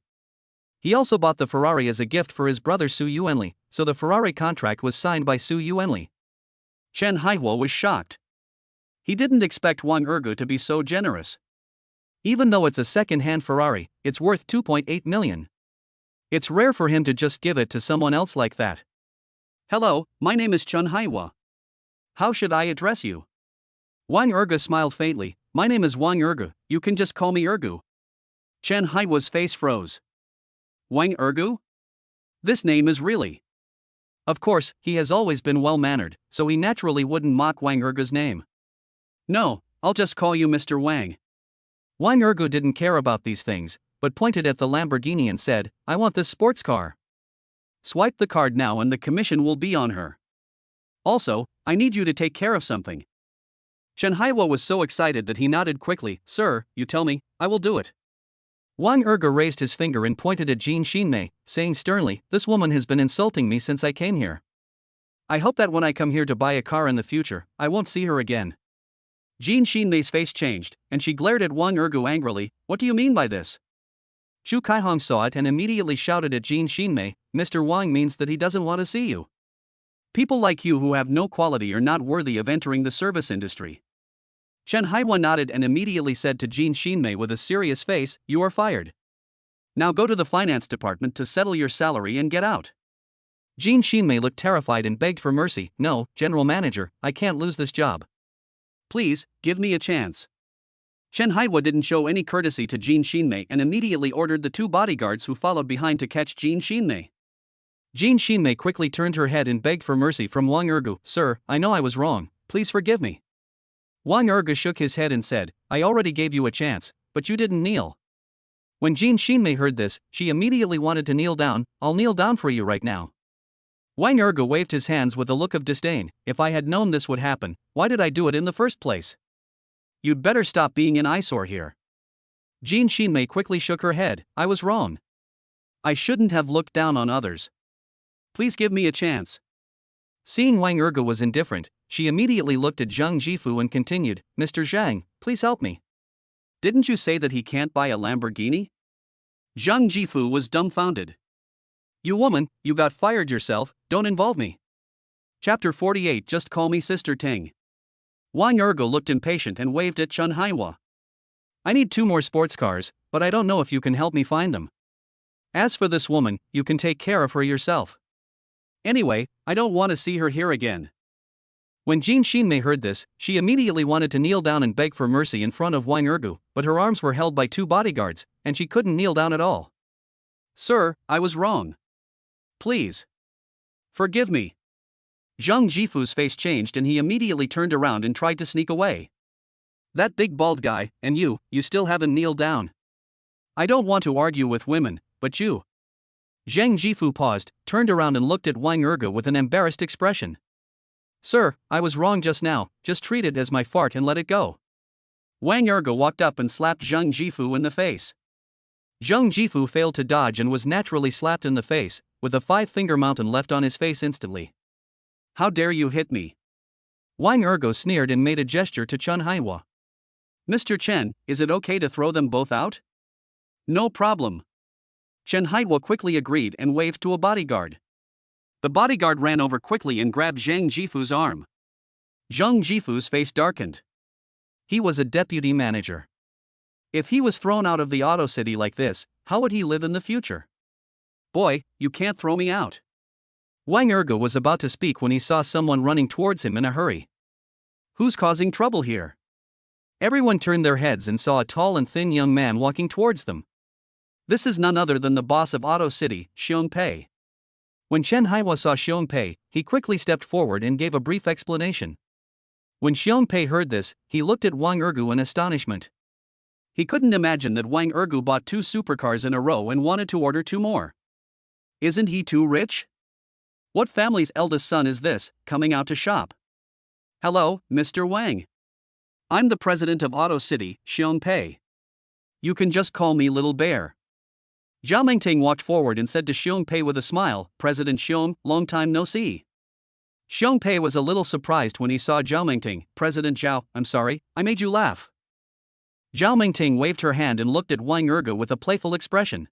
He also bought the Ferrari as a gift for his brother Su Yuanli, so the Ferrari contract was signed by Su Yuanli. Chen Haiwa was shocked. He didn't expect Wang Ergu to be so generous. Even though it's a second-hand Ferrari, it's worth 2.8 million. It's rare for him to just give it to someone else like that. Hello, my name is Chen Haiwa. How should I address you? Wang Ergu smiled faintly. My name is Wang Ergu, you can just call me Ergu. Chen Haiwa's face froze. Wang Ergu? This name is really. Of course, he has always been well-mannered, so he naturally wouldn't mock Wang Ergu's name. No, I'll just call you Mr. Wang. Wang Ergu didn't care about these things, but pointed at the Lamborghini and said, I want this sports car. Swipe the card now and the commission will be on her. Also, I need you to take care of something. Chen Haiwa was so excited that he nodded quickly. Sir, you tell me, I will do it. Wang Ergu raised his finger and pointed at Jin Xinmei, saying sternly, this woman has been insulting me since I came here. I hope that when I come here to buy a car in the future, I won't see her again. Jin Xinmei's face changed, and she glared at Wang Ergu angrily. What do you mean by this? Chu Kaihong saw it and immediately shouted at Jin Xinmei, Mr. Wang means that he doesn't want to see you. People like you who have no quality are not worthy of entering the service industry. Chen Haiwa nodded and immediately said to Jin Xinmei with a serious face, you are fired. Now go to the finance department to settle your salary and get out. Jin Xinmei looked terrified and begged for mercy. No, General Manager, I can't lose this job. Please, give me a chance. Chen Haiwa didn't show any courtesy to Jin Xinmei and immediately ordered the two bodyguards who followed behind to catch Jin Xinmei. Jin Xinmei quickly turned her head and begged for mercy from Wang Ergu. Sir, I know I was wrong, please forgive me. Wang Ergu shook his head and said, I already gave you a chance, but you didn't kneel. When Jin Xinmei heard this, she immediately wanted to kneel down. I'll kneel down for you right now. Wang Ergu waved his hands with a look of disdain. If I had known this would happen, why did I do it in the first place? You'd better stop being an eyesore here. Jin Xinmei quickly shook her head. I was wrong. I shouldn't have looked down on others. Please give me a chance. Seeing Wang Ergu was indifferent, she immediately looked at Zhang Jifu and continued, Mr. Zhang, please help me. Didn't you say that he can't buy a Lamborghini? Zhang Jifu was dumbfounded. You woman, you got fired yourself, don't involve me. Chapter 48 Just call me Sister Ting. Wang Ergu looked impatient and waved at Chen Haiwa. I need 2 more sports cars, but I don't know if you can help me find them. As for this woman, you can take care of her yourself. Anyway, I don't want to see her here again. When Jin Xinmei heard this, she immediately wanted to kneel down and beg for mercy in front of Wang Ergu, but her arms were held by 2 bodyguards, and she couldn't kneel down at all. Sir, I was wrong. Please. Forgive me. Zhang Jifu's face changed and he immediately turned around and tried to sneak away. That big bald guy, and you still haven't kneeled down. I don't want to argue with women, but you. Zhang Jifu paused, turned around and looked at Wang Ergu with an embarrassed expression. Sir, I was wrong just now, just treat it as my fart and let it go. Wang Ergu walked up and slapped Zhang Jifu in the face. Zhang Jifu failed to dodge and was naturally slapped in the face, with a 5-finger mountain left on his face instantly. How dare you hit me? Wang Ergu sneered and made a gesture to Chen Haiwa. Mr. Chen, is it okay to throw them both out? No problem. Chen Haiwa quickly agreed and waved to a bodyguard. The bodyguard ran over quickly and grabbed Zhang Jifu's arm. Zhang Jifu's face darkened. He was a deputy manager. If he was thrown out of the Auto City like this, how would he live in the future? Boy, you can't throw me out. Wang Ergu was about to speak when he saw someone running towards him in a hurry. Who's causing trouble here? Everyone turned their heads and saw a tall and thin young man walking towards them. This is none other than the boss of Auto City, Xiong Pei. When Chen Haiwa saw Xiong Pei, he quickly stepped forward and gave a brief explanation. When Xiong Pei heard this, he looked at Wang Ergu in astonishment. He couldn't imagine that Wang Ergu bought 2 supercars in a row and wanted to order 2 more. Isn't he too rich? What family's eldest son is this, coming out to shop? Hello, Mr. Wang. I'm the president of Auto City, Xiong Pei. You can just call me Little Bear. Zhao Mingting walked forward and said to Xiong Pei with a smile, "President Xiong, long time no see." Xiong Pei was a little surprised when he saw Zhao Mingting. "President Zhao, I'm sorry, I made you laugh." Zhao Mingting waved her hand and looked at Wang Ergu with a playful expression.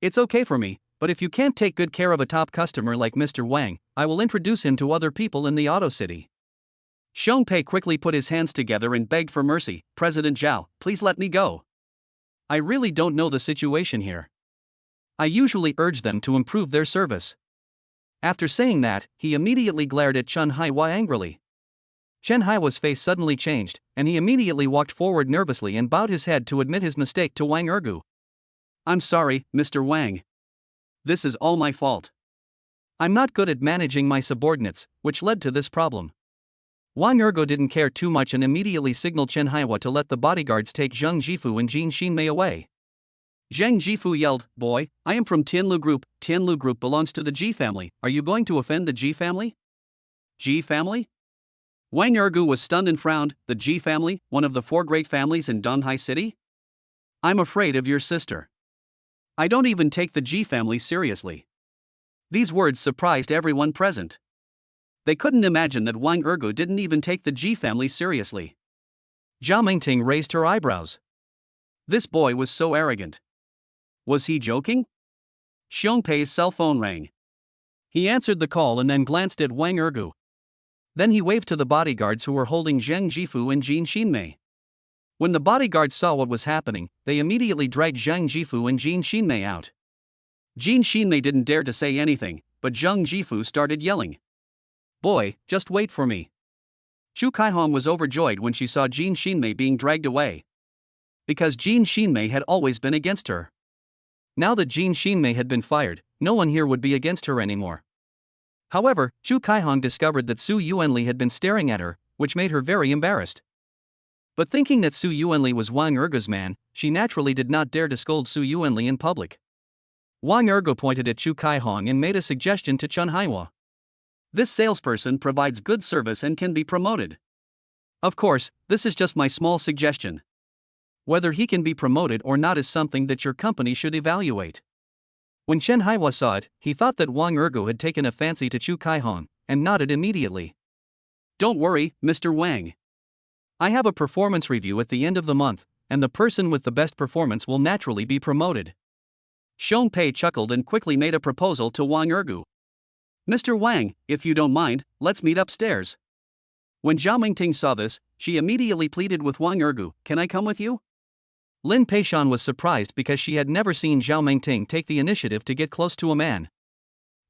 "It's okay for me, but if you can't take good care of a top customer like Mr. Wang, I will introduce him to other people in the auto city." Xiong Pei quickly put his hands together and begged for mercy. "President Zhao, please let me go. I really don't know the situation here. I usually urge them to improve their service." After saying that, he immediately glared at Chen Haiwa angrily. Chen Haiwa's face suddenly changed, and he immediately walked forward nervously and bowed his head to admit his mistake to Wang Ergu. "I'm sorry, Mr. Wang. This is all my fault. I'm not good at managing my subordinates, which led to this problem." Wang Ergu didn't care too much and immediately signaled Chen Haiwa to let the bodyguards take Zheng Jifu and Jin Xinmei away. Zheng Jifu yelled, "Boy, I am from Tianlu Group. Tianlu Group belongs to the Ji family. Are you going to offend the Ji family?" "Ji family?" Wang Ergu was stunned and frowned. "The Ji family, one of the 4 great families in Donghai City? I'm afraid of your sister. I don't even take the Ji family seriously." These words surprised everyone present. They couldn't imagine that Wang Ergu didn't even take the Ji family seriously. Zhao Mingting raised her eyebrows. This boy was so arrogant. Was he joking? Xiong Pei's cell phone rang. He answered the call and then glanced at Wang Ergu. Then he waved to the bodyguards who were holding Zheng Jifu and Jin Xinmei. When the bodyguards saw what was happening, they immediately dragged Zheng Jifu and Jin Xinmei out. Jin Xinmei didn't dare to say anything, but Zheng Jifu started yelling. "Boy, just wait for me." Chu Kaihong was overjoyed when she saw Jin Xinmei being dragged away. Because Jin Xinmei had always been against her. Now that Jin Xinmei had been fired, no one here would be against her anymore. However, Chu Kaihong discovered that Su Yuanli had been staring at her, which made her very embarrassed. But thinking that Su Yuanli was Wang Ergu's man, she naturally did not dare to scold Su Yuanli in public. Wang Ergu pointed at Chu Kaihong and made a suggestion to Chen Haiwa. "This salesperson provides good service and can be promoted. Of course, this is just my small suggestion. Whether he can be promoted or not is something that your company should evaluate." When Chen Haiwa saw it, he thought that Wang Ergu had taken a fancy to Chu Kaihong, and nodded immediately. "Don't worry, Mr. Wang. I have a performance review at the end of the month, and the person with the best performance will naturally be promoted." Xiong Pei chuckled and quickly made a proposal to Wang Ergu. "Mr. Wang, if you don't mind, let's meet upstairs." When Zhao Mingting saw this, she immediately pleaded with Wang Ergu, "Can I come with you?" Lin Peishan was surprised because she had never seen Zhao Mingting take the initiative to get close to a man.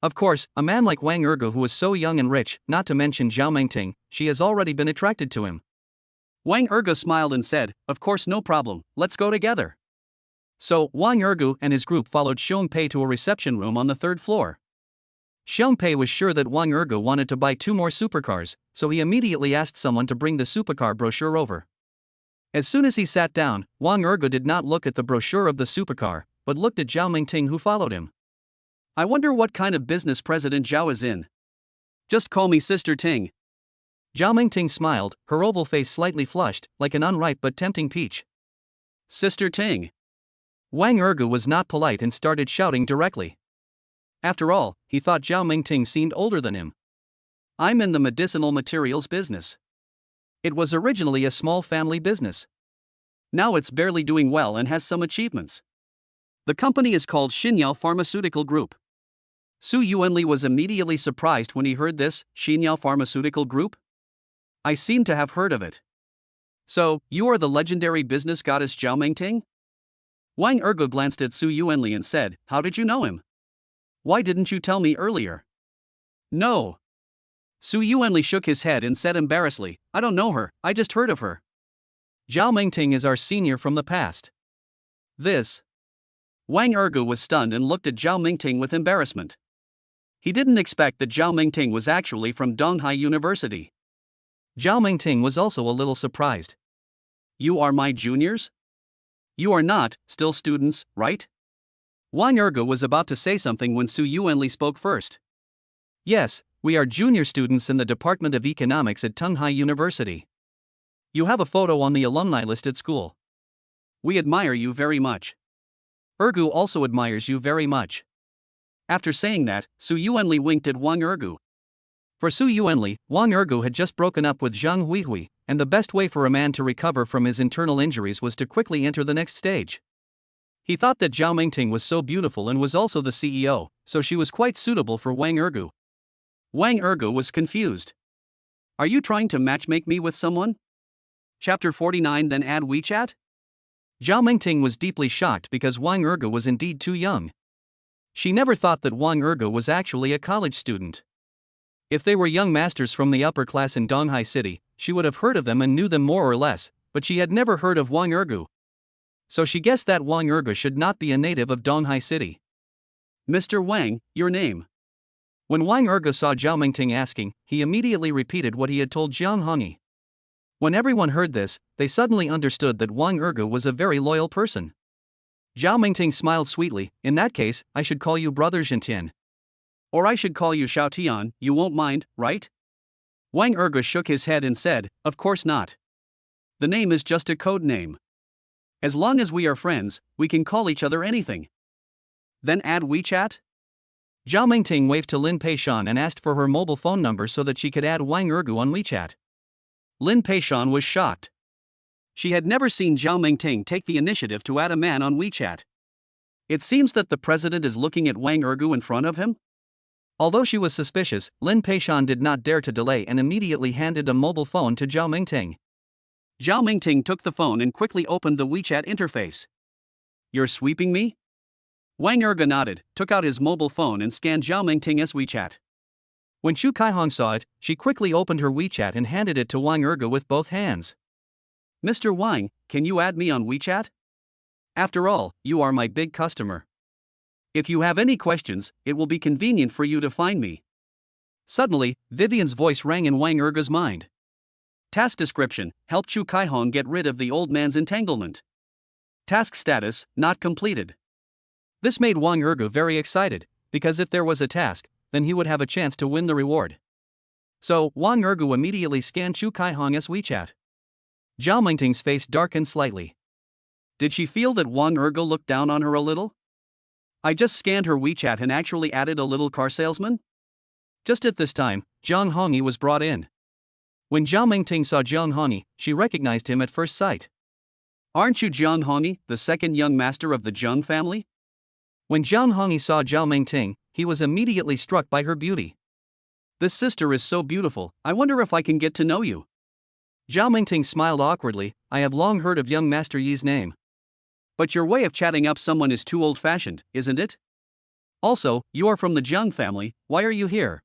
Of course, a man like Wang Ergu who was so young and rich, not to mention Zhao Mingting, she has already been attracted to him. Wang Ergu smiled and said, "Of course, no problem, let's go together." So, Wang Ergu and his group followed Xiong Pei to a reception room on the 3rd floor. Xiong Pei was sure that Wang Ergu wanted to buy 2 more supercars, so he immediately asked someone to bring the supercar brochure over. As soon as he sat down, Wang Ergu did not look at the brochure of the supercar, but looked at Zhao Mingting who followed him. "I wonder what kind of business President Zhao is in. Just call me Sister Ting." Zhao Mingting smiled, her oval face slightly flushed, like an unripe but tempting peach. "Sister Ting." Wang Ergu was not polite and started shouting directly. After all, he thought Zhao Mingting seemed older than him. "I'm in the medicinal materials business. It was originally a small family business. Now it's barely doing well and has some achievements. The company is called Xinyao Pharmaceutical Group." Su Yuanli was immediately surprised when he heard this, Xinyao Pharmaceutical Group? "I seem to have heard of it. So, you are the legendary business goddess Zhao Mingting?" Wang Ergu glanced at Su Yuanli and said, "How did you know him? Why didn't you tell me earlier?" "No." Su Yuanli shook his head and said embarrassedly, "I don't know her, I just heard of her. Zhao Mingting is our senior from the past." This. Wang Ergu was stunned and looked at Zhao Mingting with embarrassment. He didn't expect that Zhao Mingting was actually from Donghai University. Zhao Mingting was also a little surprised. "You are my juniors? You are not, still students, right?" Wang Ergu was about to say something when Su Yuanli spoke first. "Yes, we are junior students in the Department of Economics at Donghai University. You have a photo on the alumni list at school. We admire you very much." Ergu also admires you very much. After saying that, Su Yuanli winked at Wang Ergu. For Su Yuanli, Wang Ergu had just broken up with Zhang Huihui, and the best way for a man to recover from his internal injuries was to quickly enter the next stage. He thought that Zhao Mingting was so beautiful and was also the CEO, so she was quite suitable for Wang Ergu. Wang Ergu was confused. Are you trying to matchmake me with someone? Chapter 49. Then add WeChat? Zhao Mingting was deeply shocked because Wang Ergu was indeed too young. She never thought that Wang Ergu was actually a college student. If they were young masters from the upper class in Donghai City, she would have heard of them and knew them more or less, but she had never heard of Wang Ergu. So she guessed that Wang Ergu should not be a native of Donghai City. Mr. Wang, your name? When Wang Ergu saw Zhao Mingting asking, he immediately repeated what he had told Jiang Hongyi. When everyone heard this, they suddenly understood that Wang Ergu was a very loyal person. Zhao Mingting smiled sweetly. In that case, I should call you Brother Zhentian. Or I should call you Xiao Tian, you won't mind, right? Wang Ergu shook his head and said, of course not. The name is just a code name. As long as we are friends, we can call each other anything. Then add WeChat? Zhao Mingting waved to Lin Peishan and asked for her mobile phone number so that she could add Wang Ergu on WeChat. Lin Peishan was shocked. She had never seen Zhao Mingting take the initiative to add a man on WeChat. It seems that the president is looking at Wang Ergu in front of him? Although she was suspicious, Lin Peishan did not dare to delay and immediately handed a mobile phone to Zhao Mingting. Zhao Mingting took the phone and quickly opened the WeChat interface. You're sweeping me? Wang Ergu nodded, took out his mobile phone and scanned Zhao Mingting's WeChat. When Chu Kaihong saw it, she quickly opened her WeChat and handed it to Wang Ergu with both hands. Mr. Wang, can you add me on WeChat? After all, you are my big customer. If you have any questions, it will be convenient for you to find me. Suddenly, Vivian's voice rang in Wang Ergu's mind. Task description: help Chu Kaihong get rid of the old man's entanglement. Task status: not completed. This made Wang Ergu very excited, because if there was a task, then he would have a chance to win the reward. So, Wang Ergu immediately scanned Chu Kaihong's WeChat. Zhao Mingting's face darkened slightly. Did she feel that Wang Ergu looked down on her a little? I just scanned her WeChat and actually added a little car salesman? Just at this time, Jiang Hongyi was brought in. When Zhao Mingting saw Jiang Hongyi, she recognized him at first sight. Aren't you Jiang Hongyi, the second young master of the Zhang family? When Jiang Hongyi saw Zhao Mingting, he was immediately struck by her beauty. This sister is so beautiful, I wonder if I can get to know you. Zhao Mingting smiled awkwardly. I have long heard of young Master Yi's name. But your way of chatting up someone is too old-fashioned, isn't it? Also, you are from the Zhang family, why are you here?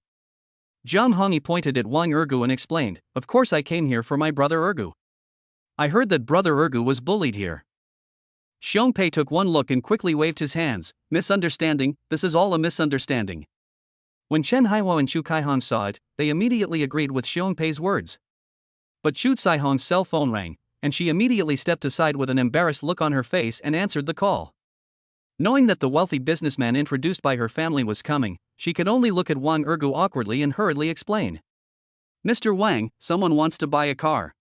Jiang Hongyi pointed at Wang Ergu and explained, of course I came here for my brother Ergu. I heard that brother Ergu was bullied here. Xiongpei took one look and quickly waved his hands. Misunderstanding, this is all a misunderstanding. When Chen Haihuo and Chu Kaihong saw it, they immediately agreed with Xiongpei's words. But Chu Caihong's cell phone rang, and she immediately stepped aside with an embarrassed look on her face and answered the call. Knowing that the wealthy businessman introduced by her family was coming, she could only look at Wang Ergu awkwardly and hurriedly explain. Mr. Wang, someone wants to buy a car.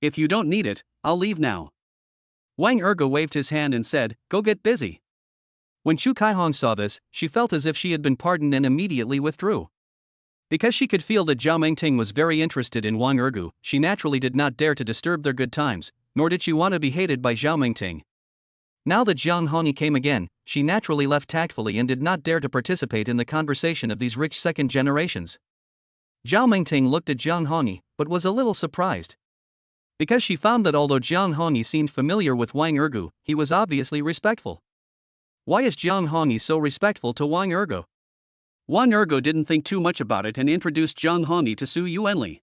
If you don't need it, I'll leave now. Wang Ergu waved his hand and said, go get busy. When Chu Kaihong saw this, she felt as if she had been pardoned and immediately withdrew. Because she could feel that Zhao Mingting was very interested in Wang Ergu, she naturally did not dare to disturb their good times, nor did she want to be hated by Zhao Mingting. Now that Jiang Hongyi came again, she naturally left tactfully and did not dare to participate in the conversation of these rich second generations. Zhao Mingting looked at Jiang Hongyi, but was a little surprised. Because she found that although Jiang Hongyi seemed familiar with Wang Ergu, he was obviously respectful. Why is Jiang Hongyi so respectful to Wang Ergu? Wang Ergu didn't think too much about it and introduced Jiang Hongyi to Su Yuanli.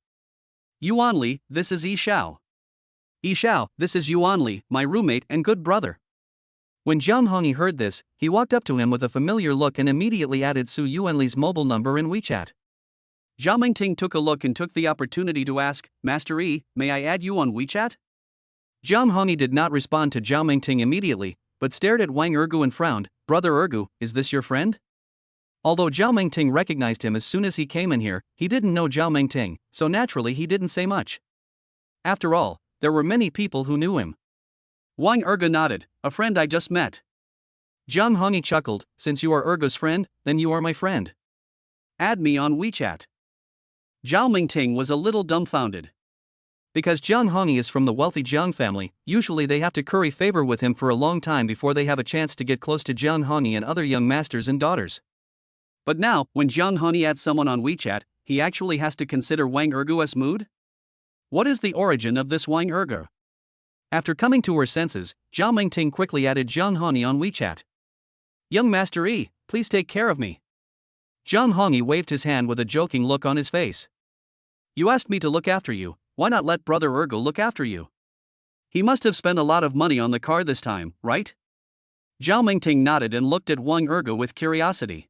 Yuanli, this is Yi Xiao. Yi Xiao, this is Yuanli, my roommate and good brother. When Jiang Hongyi heard this, he walked up to him with a familiar look and immediately added Su Yuanli's mobile number in WeChat. Zhao Mingting took a look and took the opportunity to ask, Master Yi, may I add you on WeChat? Jiang Hongyi did not respond to Zhao Mingting immediately, but stared at Wang Ergu and frowned. Brother Ergu, is this your friend? Although Zhao Mingting recognized him as soon as he came in here, he didn't know Zhao Mingting, so naturally he didn't say much. After all, there were many people who knew him. Wang Ergu nodded, a friend I just met. Zhang Hongyi chuckled, since you are Ergo's friend, then you are my friend. Add me on WeChat. Zhao Mingting was a little dumbfounded. Because Zhang Hongyi is from the wealthy Jiang family, usually they have to curry favor with him for a long time before they have a chance to get close to Zhang Hongyi and other young masters and daughters. But now, when Zhang Hongyi adds someone on WeChat, he actually has to consider Wang Ergu's mood? What is the origin of this Wang Ergu? After coming to her senses, Zhao Mingting quickly added Zhang Hongyi on WeChat. Young Master E, please take care of me. Zhang Hongyi waved his hand with a joking look on his face. You asked me to look after you, why not let Brother Ergu look after you? He must have spent a lot of money on the car this time, right? Zhao Mingting nodded and looked at Wang Ergu with curiosity.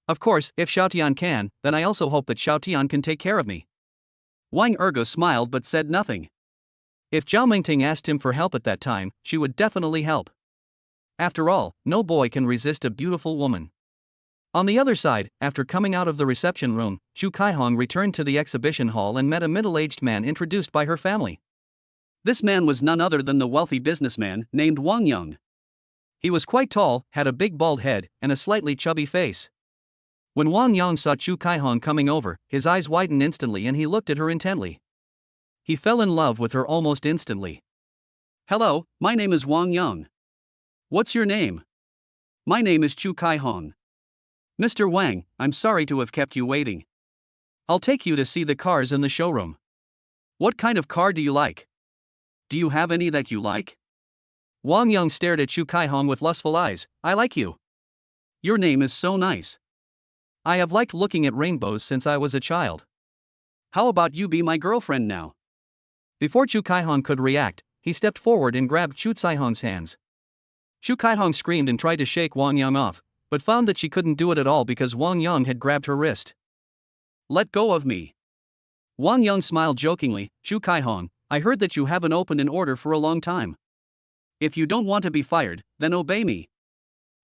Of course, if Xiaotian can, then I also hope that Xiaotian can take care of me. Wang Ergu smiled but said nothing. If Zhao Mingting asked him for help at that time, she would definitely help. After all, no boy can resist a beautiful woman. On the other side, after coming out of the reception room, Chu Kaihong returned to the exhibition hall and met a middle-aged man introduced by her family. This man was none other than the wealthy businessman named Wang Yong. He was quite tall, had a big bald head, and a slightly chubby face. When Wang Yong saw Chu Kaihong coming over, his eyes widened instantly and he looked at her intently. He fell in love with her almost instantly. Hello, my name is Wang Yong. What's your name? My name is Chu Kaihong. Mr. Wang, I'm sorry to have kept you waiting. I'll take you to see the cars in the showroom. What kind of car do you like? Do you have any that you like? Wang Yong stared at Chu Kaihong with lustful eyes. I like you. Your name is so nice. I have liked looking at rainbows since I was a child. How about you be my girlfriend now? Before Chu Kaihong could react, he stepped forward and grabbed Chu Kaihong's hands. Chu Kaihong screamed and tried to shake Wang Yong off, but found that she couldn't do it at all because Wang Yong had grabbed her wrist. Let go of me. Wang Yong smiled jokingly. Chu Kaihong, I heard that you haven't opened an order for a long time. If you don't want to be fired, then obey me.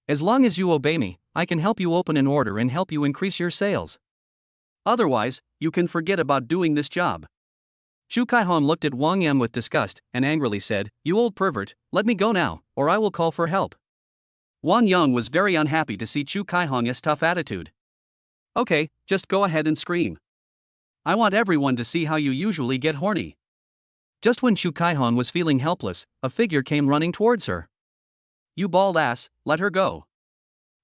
As long as you obey me, I can help you open an order and help you increase your sales. Otherwise, you can forget about doing this job. Chu Kaihong looked at Wang Yong with disgust and angrily said, You old pervert, let me go now, or I will call for help. Wang Yong was very unhappy to see Chu Kaihong's tough attitude. Okay, just go ahead and scream. I want everyone to see how you usually get horny. Just when Chu Kaihong was feeling helpless, a figure came running towards her. You bald ass, let her go.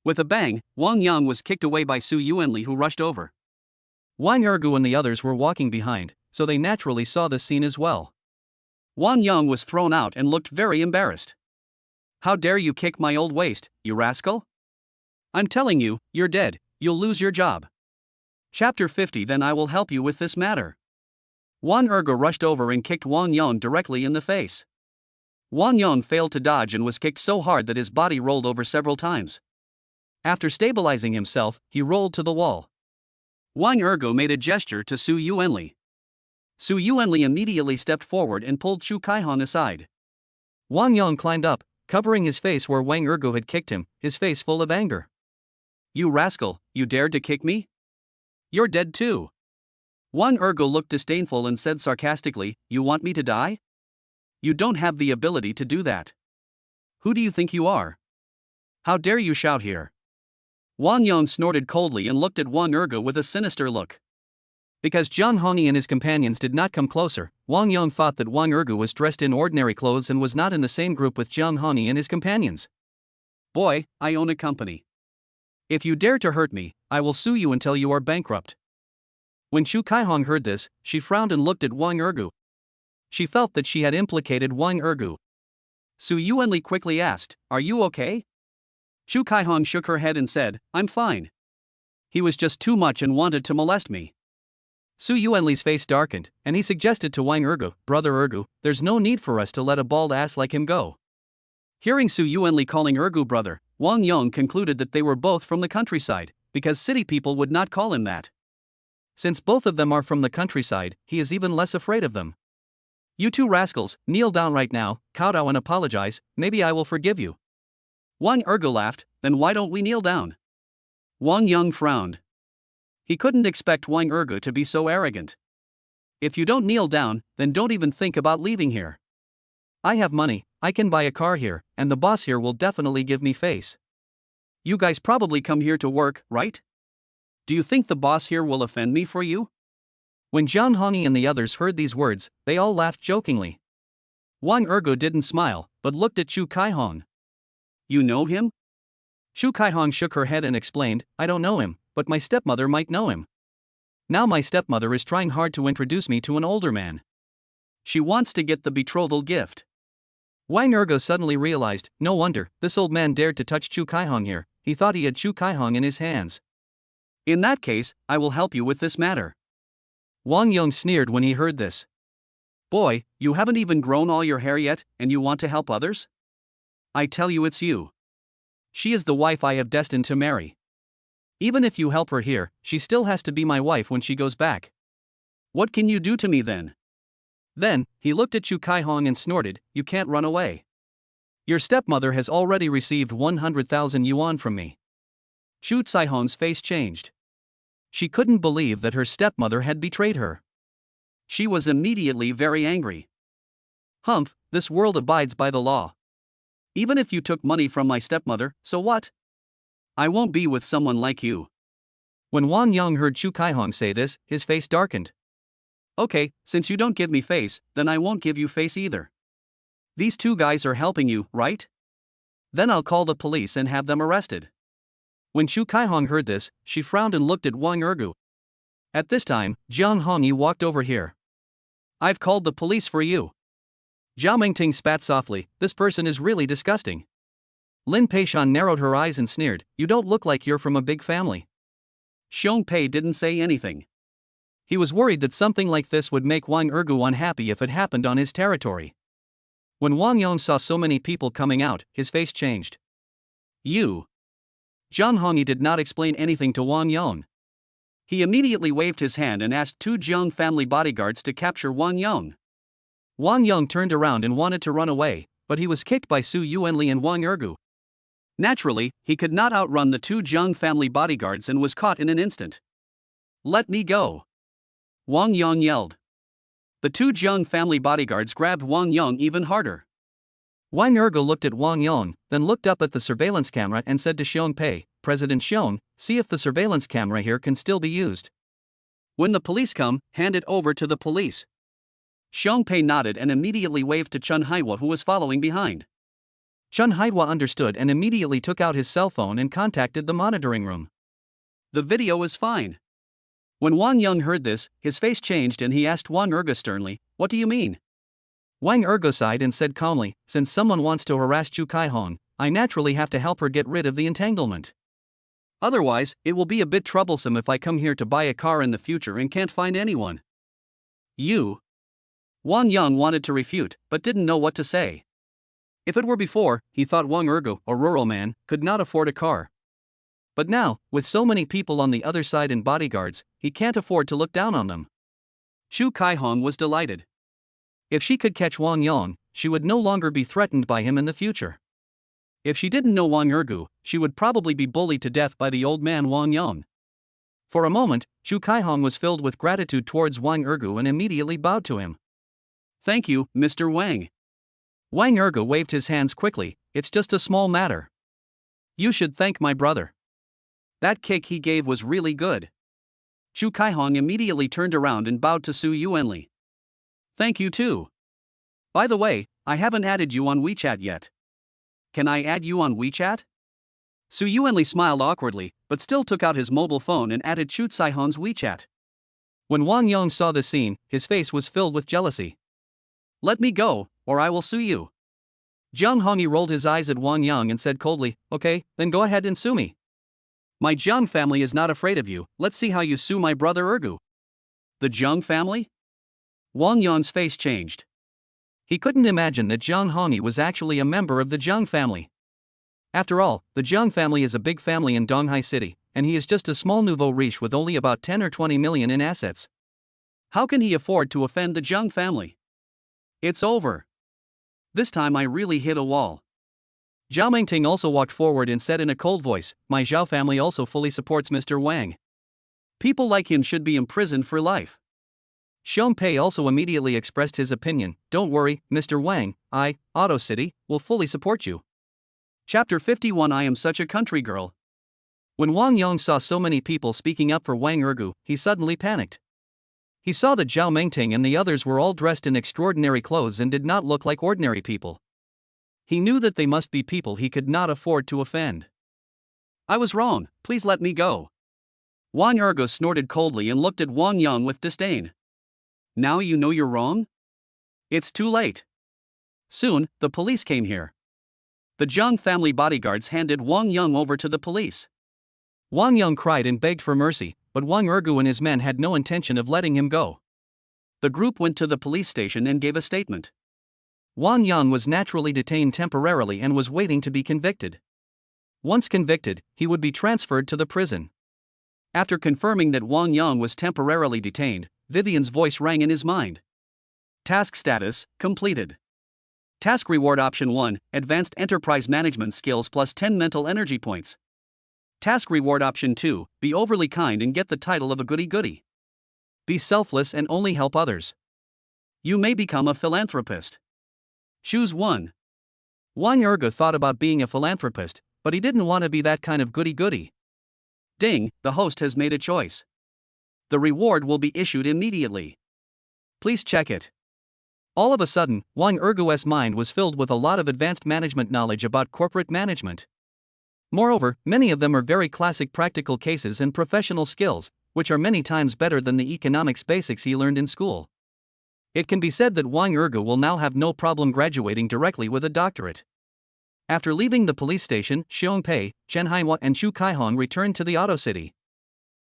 With a bang, Wang Yong was kicked away by Su Yuanli, who rushed over. Wang Ergu and the others were walking behind, so they naturally saw the scene as well. Wang Yong was thrown out and looked very embarrassed. How dare you kick my old waist, you rascal? I'm telling you, you're dead, you'll lose your job. Chapter 50. Then I will help you with this matter. Wang Ergu rushed over and kicked Wang Yong directly in the face. Wang Yong failed to dodge and was kicked so hard that his body rolled over several times. After stabilizing himself, he rolled to the wall. Wang Ergu made a gesture to Su Yuanli. Su Yuanli immediately stepped forward and pulled Chu Kaihong aside. Wang Yong climbed up, covering his face where Wang Ergu had kicked him, his face full of anger. You rascal, you dared to kick me? You're dead too. Wang Ergu looked disdainful and said sarcastically, You want me to die? You don't have the ability to do that. Who do you think you are? How dare you shout here? Wang Yong snorted coldly and looked at Wang Ergu with a sinister look. Because Zhang Hongyi and his companions did not come closer, Wang Yong thought that Wang Ergu was dressed in ordinary clothes and was not in the same group with Zhang Hongyi and his companions. Boy, I own a company. If you dare to hurt me, I will sue you until you are bankrupt. When Chu Kaihong heard this, she frowned and looked at Wang Ergu. She felt that she had implicated Wang Ergu. Su Yuanli quickly asked, Are you okay? Chu Kaihong shook her head and said, I'm fine. He was just too much and wanted to molest me. Su Yuanli's face darkened, and he suggested to Wang Ergu, Brother Ergu, there's no need for us to let a bald ass like him go. Hearing Su Yuanli calling Ergu brother, Wang Yong concluded that they were both from the countryside, because city people would not call him that. Since both of them are from the countryside, he is even less afraid of them. You two rascals, kneel down right now, kowtow and apologize, maybe I will forgive you. Wang Ergu laughed, then why don't we kneel down? Wang Yong frowned. He couldn't expect Wang Ergu to be so arrogant. If you don't kneel down, then don't even think about leaving here. I have money, I can buy a car here, and the boss here will definitely give me face. You guys probably come here to work, right? Do you think the boss here will offend me for you? When Jiang Hongyi and the others heard these words, they all laughed jokingly. Wang Ergo didn't smile, but looked at Chu Kaihong. You know him? Chu Kaihong shook her head and explained, I don't know him, but my stepmother might know him. Now my stepmother is trying hard to introduce me to an older man. She wants to get the betrothal gift. Wang Ergo suddenly realized, no wonder, this old man dared to touch Chu Kaihong here, he thought he had Chu Kaihong in his hands. In that case, I will help you with this matter. Wang Yong sneered when he heard this. Boy, you haven't even grown all your hair yet, and you want to help others? I tell you it's you. She is the wife I have destined to marry. Even if you help her here, she still has to be my wife when she goes back. What can you do to me then? Then, he looked at Chu Kaihong and snorted, you can't run away. Your stepmother has already received 100,000 yuan from me. Chu Caihong's face changed. She couldn't believe that her stepmother had betrayed her. She was immediately very angry. Humph, this world abides by the law. Even if you took money from my stepmother, so what? I won't be with someone like you. When Wang Yong heard Chu Kaihong say this, his face darkened. Okay, since you don't give me face, then I won't give you face either. These two guys are helping you, right? Then I'll call the police and have them arrested. When Chu Kaihong heard this, she frowned and looked at Wang Ergu. At this time, Jiang Hongyi walked over here. I've called the police for you. Zhao Mingting spat softly, this person is really disgusting. Lin Peishan narrowed her eyes and sneered, you don't look like you're from a big family. Xiong Pei didn't say anything. He was worried that something like this would make Wang Ergu unhappy if it happened on his territory. When Wang Yong saw so many people coming out, his face changed. You. Zhang Hongyi did not explain anything to Wang Yong. He immediately waved his hand and asked two Jiang family bodyguards to capture Wang Yong. Wang Yong turned around and wanted to run away, but he was kicked by Su Yuanli and Wang Ergu. Naturally, he could not outrun the two Jiang family bodyguards and was caught in an instant. Let me go! Wang Yong yelled. The two Jiang family bodyguards grabbed Wang Yong even harder. Wang Ergu looked at Wang Yong, then looked up at the surveillance camera and said to Xiong Pei, President Xiong, see if the surveillance camera here can still be used. When the police come, hand it over to the police. Xiong Pei nodded and immediately waved to Chun Haiwa, who was following behind. Chun Haiwa understood and immediately took out his cell phone and contacted the monitoring room. The video is fine. When Wang Yong heard this, his face changed and he asked Wang Ergu sternly, what do you mean? Wang Ergu sighed and said calmly, since someone wants to harass Chu Kaihong, I naturally have to help her get rid of the entanglement. Otherwise, it will be a bit troublesome if I come here to buy a car in the future and can't find anyone. You. Wang Yong wanted to refute, but didn't know what to say. If it were before, he thought Wang Ergu, a rural man, could not afford a car. But now, with so many people on the other side and bodyguards, he can't afford to look down on them. Chu Kaihong was delighted. If she could catch Wang Yong, she would no longer be threatened by him in the future. If she didn't know Wang Ergu, she would probably be bullied to death by the old man Wang Yong. For a moment, Chu Kaihong was filled with gratitude towards Wang Ergu and immediately bowed to him. Thank you, Mr. Wang. Wang Ergu waved his hands quickly, it's just a small matter. You should thank my brother. That cake he gave was really good. Chu Kaihong immediately turned around and bowed to Su Yuanli. Thank you too. By the way, I haven't added you on WeChat yet. Can I add you on WeChat? Su Yuanli smiled awkwardly, but still took out his mobile phone and added Chu Caihong's WeChat. When Wang Yong saw the scene, his face was filled with jealousy. Let me go, or I will sue you. Jiang Hongyi rolled his eyes at Wang Yong and said coldly, okay, then go ahead and sue me. My Jiang family is not afraid of you, let's see how you sue my brother Ergu. The Jiang family? Wang Yong's face changed. He couldn't imagine that Jiang Hongyi was actually a member of the Jiang family. After all, the Jiang family is a big family in Donghai City, and he is just a small nouveau riche with only about 10 or 20 million in assets. How can he afford to offend the Jiang family? It's over. This time I really hit a wall. Zhao Mingting also walked forward and said in a cold voice, my Zhao family also fully supports Mr. Wang. People like him should be imprisoned for life. Xiong Pei also immediately expressed his opinion, don't worry, Mr. Wang, I, Auto City, will fully support you. Chapter 51 I am such a country girl. When Wang Yong saw so many people speaking up for Wang Ergu, he suddenly panicked. He saw that Zhao Mengting and the others were all dressed in extraordinary clothes and did not look like ordinary people. He knew that they must be people he could not afford to offend. I was wrong, please let me go. Wang Ergu snorted coldly and looked at Wang Yong with disdain. Now you know you're wrong? It's too late. Soon, the police came here. The Zhang family bodyguards handed Wang Yong over to the police. Wang Yong cried and begged for mercy, but Wang Ergu and his men had no intention of letting him go. The group went to the police station and gave a statement. Wang Yong was naturally detained temporarily and was waiting to be convicted. Once convicted, he would be transferred to the prison. After confirming that Wang Yong was temporarily detained, Vivian's voice rang in his mind. Task status, completed. Task reward option 1, Advanced Enterprise Management Skills plus 10 mental energy points. Task reward option 2, Be overly kind and get the title of a goody-goody. Be selfless and only help others. You may become a philanthropist. Choose 1. Wang Ergu thought about being a philanthropist, but he didn't want to be that kind of goody-goody. Ding, the host has made a choice. The reward will be issued immediately. Please check it. All of a sudden, Wang Ergu's mind was filled with a lot of advanced management knowledge about corporate management. Moreover, many of them are very classic practical cases and professional skills, which are many times better than the economics basics he learned in school. It can be said that Wang Ergu will now have no problem graduating directly with a doctorate. After leaving the police station, Xiong Pei, Chen Haihua and Chu Kaihong returned to the Auto City.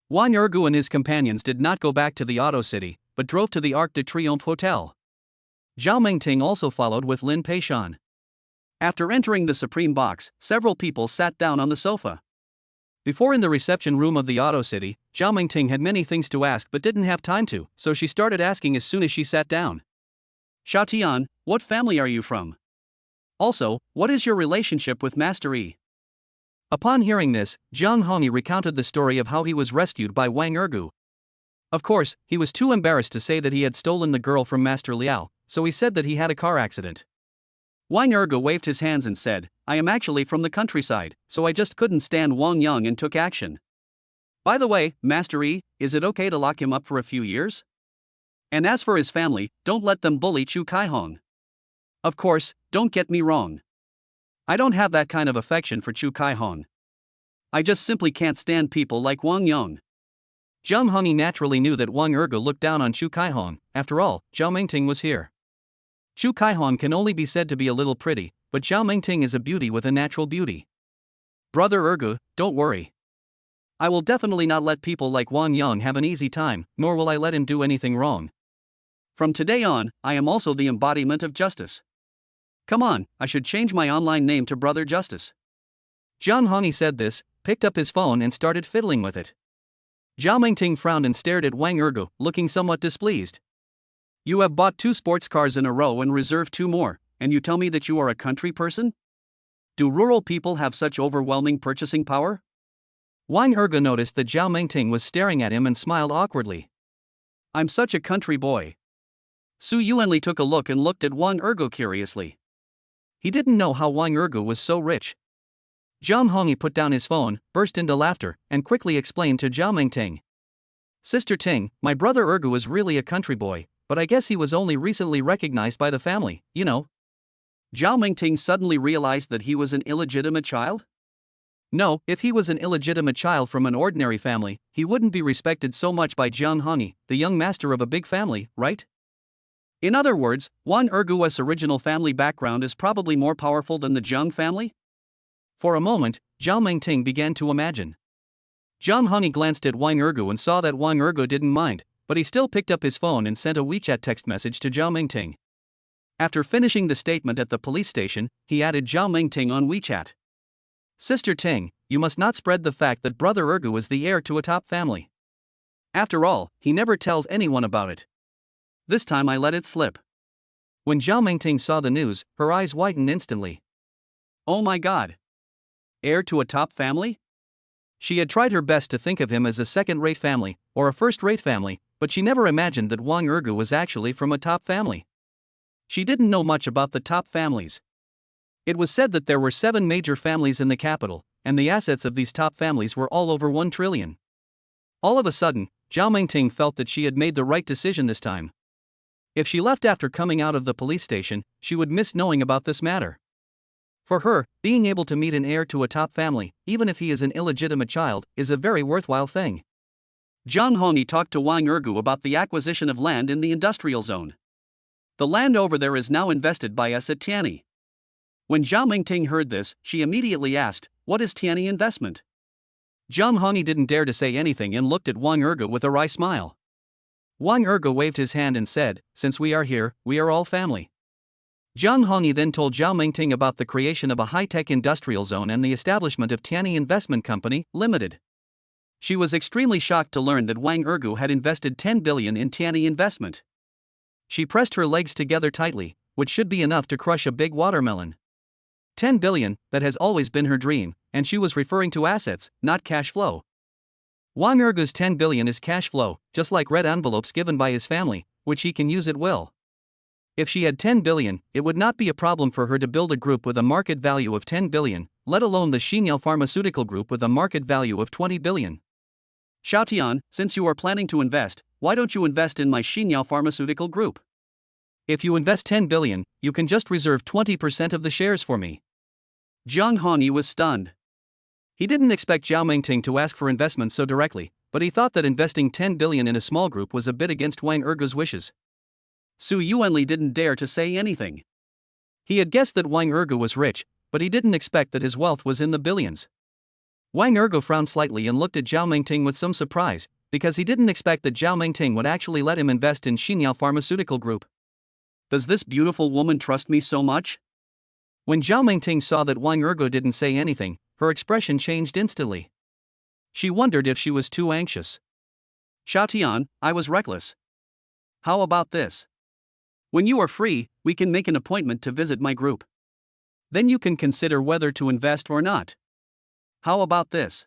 Wang Ergu and his companions did not go back to the Auto City, but drove to the Arc de Triomphe Hotel. Zhao Mengting also followed with Lin Peishan. After entering the Supreme Box, several people sat down on the sofa. Before in the reception room of the Auto City, Zhao Mengting had many things to ask but didn't have time to, so she started asking as soon as she sat down. Xiao Tian, what family are you from? Also, what is your relationship with Master Yi? Upon hearing this, Zhang Hongyi recounted the story of how he was rescued by Wang Ergu. Of course, he was too embarrassed to say that he had stolen the girl from Master Liao, so he said that he had a car accident. Wang Ergu waved his hands and said, I am actually from the countryside, so I just couldn't stand Wang Yong and took action. By the way, Master Yi, is it okay to lock him up for a few years? And as for his family, don't let them bully Chu Kaihong. Of course, don't get me wrong. I don't have that kind of affection for Chu Kaihong. I just simply can't stand people like Wang Yong. Zhang Hongyi naturally knew that Wang Ergu looked down on Chu Kaihong. After all, Zhao Mengting was here. Chu Kaihong can only be said to be a little pretty, but Zhao Mengting is a beauty with a natural beauty. Brother Ergu, don't worry. I will definitely not let people like Wang Yong have an easy time, nor will I let him do anything wrong. From today on, I am also the embodiment of justice. Come on, I should change my online name to Brother Justice. Zhang Hongyi said this, picked up his phone and started fiddling with it. Zhao Mengting frowned and stared at Wang Ergu, looking somewhat displeased. You have bought 2 sports cars in a row and reserved 2 more, and you tell me that you are a country person? Do rural people have such overwhelming purchasing power? Wang Ergu noticed that Zhao Mengting was staring at him and smiled awkwardly. I'm such a country boy. Su Yuanli took a look and looked at Wang Ergu curiously. He didn't know how Wang Ergu was so rich. Zhang Hongyi put down his phone, burst into laughter, and quickly explained to Zhao Mengting. Sister Ting, my brother Ergu is really a country boy, but I guess he was only recently recognized by the family, you know. Zhao Mengting suddenly realized that he was an illegitimate child? No, if he was an illegitimate child from an ordinary family, he wouldn't be respected so much by Zhang Hongyi, the young master of a big family, right? In other words, Wang Ergu's original family background is probably more powerful than the Zhang family? For a moment, Zhao Mengting began to imagine. Zhang Hongyi glanced at Wang Ergu and saw that Wang Ergu didn't mind, but he still picked up his phone and sent a WeChat text message to Zhao Mengting. After finishing the statement at the police station, he added Zhao Mengting on WeChat. Sister Ting, you must not spread the fact that Brother Ergu is the heir to a top family. After all, he never tells anyone about it. This time I let it slip. When Zhao Mengting saw the news, her eyes widened instantly. Oh my god. Heir to a top family? She had tried her best to think of him as a second-rate family, or a first-rate family, but she never imagined that Wang Ergu was actually from a top family. She didn't know much about the top families. It was said that there were 7 major families in the capital, and the assets of these top families were all over 1 trillion. All of a sudden, Zhao Mingting felt that she had made the right decision this time. If she left after coming out of the police station, she would miss knowing about this matter. For her, being able to meet an heir to a top family, even if he is an illegitimate child, is a very worthwhile thing. Zhang Hongyi talked to Wang Ergu about the acquisition of land in the industrial zone. The land over there is now invested by us at Tianyi. When Zhao Mingting heard this, she immediately asked, "What is Tianyi investment?" Zhang Hongyi didn't dare to say anything and looked at Wang Ergu with a wry smile. Wang Ergu waved his hand and said, "Since we are here, we are all family." Zhang Hongyi then told Zhao Mingting about the creation of a high-tech industrial zone and the establishment of Tianyi Investment Company, Limited. She was extremely shocked to learn that Wang Ergu had invested 10 billion in Tianyi investment. She pressed her legs together tightly, which should be enough to crush a big watermelon. 10 billion, that has always been her dream, and she was referring to assets, not cash flow. Wang Ergu's 10 billion is cash flow, just like red envelopes given by his family, which he can use at will. If she had 10 billion, it would not be a problem for her to build a group with a market value of 10 billion, let alone the Xinjiang Pharmaceutical Group with a market value of 20 billion. Xiaotian, since you are planning to invest, why don't you invest in my Xinjiang Pharmaceutical Group? If you invest 10 billion, you can just reserve 20% of the shares for me. Zhang Hongyi was stunned. He didn't expect Zhao Mingting to ask for investment so directly, but he thought that investing 10 billion in a small group was a bit against Wang Ergu's wishes. Su Yuanli didn't dare to say anything. He had guessed that Wang Ergu was rich, but he didn't expect that his wealth was in the billions. Wang Ergu frowned slightly and looked at Zhao Mingting with some surprise, because he didn't expect that Zhao Mingting would actually let him invest in Xinjiang Pharmaceutical Group. Does this beautiful woman trust me so much? When Zhao Mingting saw that Wang Ergu didn't say anything, her expression changed instantly. She wondered if she was too anxious. Xiaotian, I was reckless. How about this? When you are free, we can make an appointment to visit my group. Then you can consider whether to invest or not. How about this?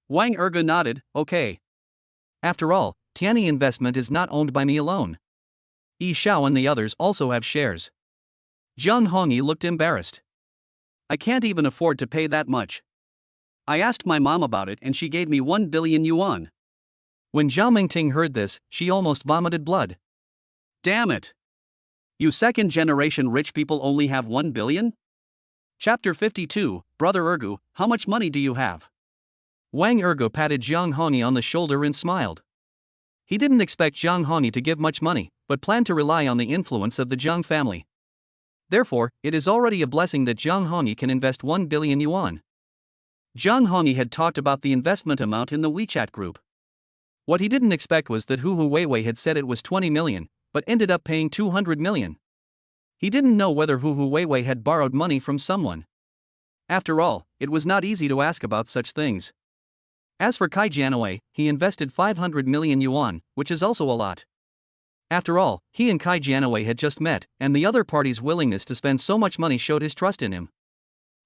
Wang Ergu nodded, okay. After all, Tianyi Investment is not owned by me alone. Yi Xiao and the others also have shares. Zhang Hongyi looked embarrassed. I can't even afford to pay that much. I asked my mom about it and she gave me 1 billion yuan. When Zhao Mingting heard this, she almost vomited blood. Damn it! You second-generation rich people only have 1 billion? Chapter 52, Brother Ergu, how much money do you have? Wang Ergu patted Zhang Hongyi on the shoulder and smiled. He didn't expect Zhang Hongyi to give much money, but planned to rely on the influence of the Zhang family. Therefore, it is already a blessing that Zhang Hongyi can invest 1 billion yuan. Zhang Hongyi had talked about the investment amount in the WeChat group. What he didn't expect was that Hu Weiwei had said it was 20 million, but ended up paying 200 million. He didn't know whether Hu Weiwei had borrowed money from someone. After all, it was not easy to ask about such things. As for Kai Jianwei, he invested 500 million yuan, which is also a lot. After all, he and Kai Jianwei had just met, and the other party's willingness to spend so much money showed his trust in him.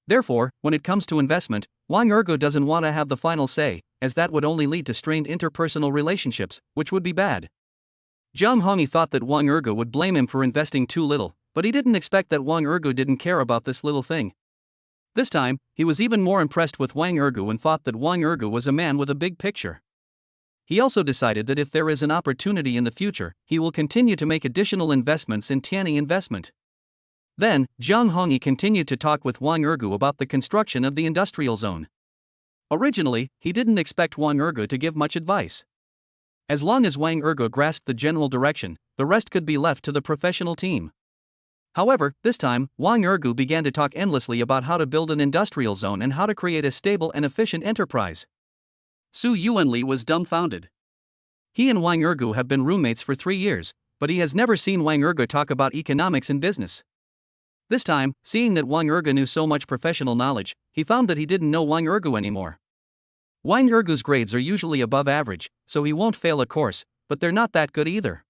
Therefore, when it comes to investment, Wang Ergu doesn't want to have the final say, as that would only lead to strained interpersonal relationships, which would be bad. Zhang Hongyi thought that Wang Ergu would blame him for investing too little, but he didn't expect that Wang Ergu didn't care about this little thing. This time, he was even more impressed with Wang Ergu and thought that Wang Ergu was a man with a big picture. He also decided that if there is an opportunity in the future, he will continue to make additional investments in Tianyi Investment. Then, Zhang Hongyi continued to talk with Wang Ergu about the construction of the industrial zone. Originally, he didn't expect Wang Ergu to give much advice. As long as Wang Ergu grasped the general direction, the rest could be left to the professional team. However, this time, Wang Ergu began to talk endlessly about how to build an industrial zone and how to create a stable and efficient enterprise. Su Yuanli was dumbfounded. He and Wang Ergu have been roommates for 3 years, but he has never seen Wang Ergu talk about economics and business. This time, seeing that Wang Ergu knew so much professional knowledge, he found that he didn't know Wang Ergu anymore. Wang Ergu's grades are usually above average, so he won't fail a course, but they're not that good either.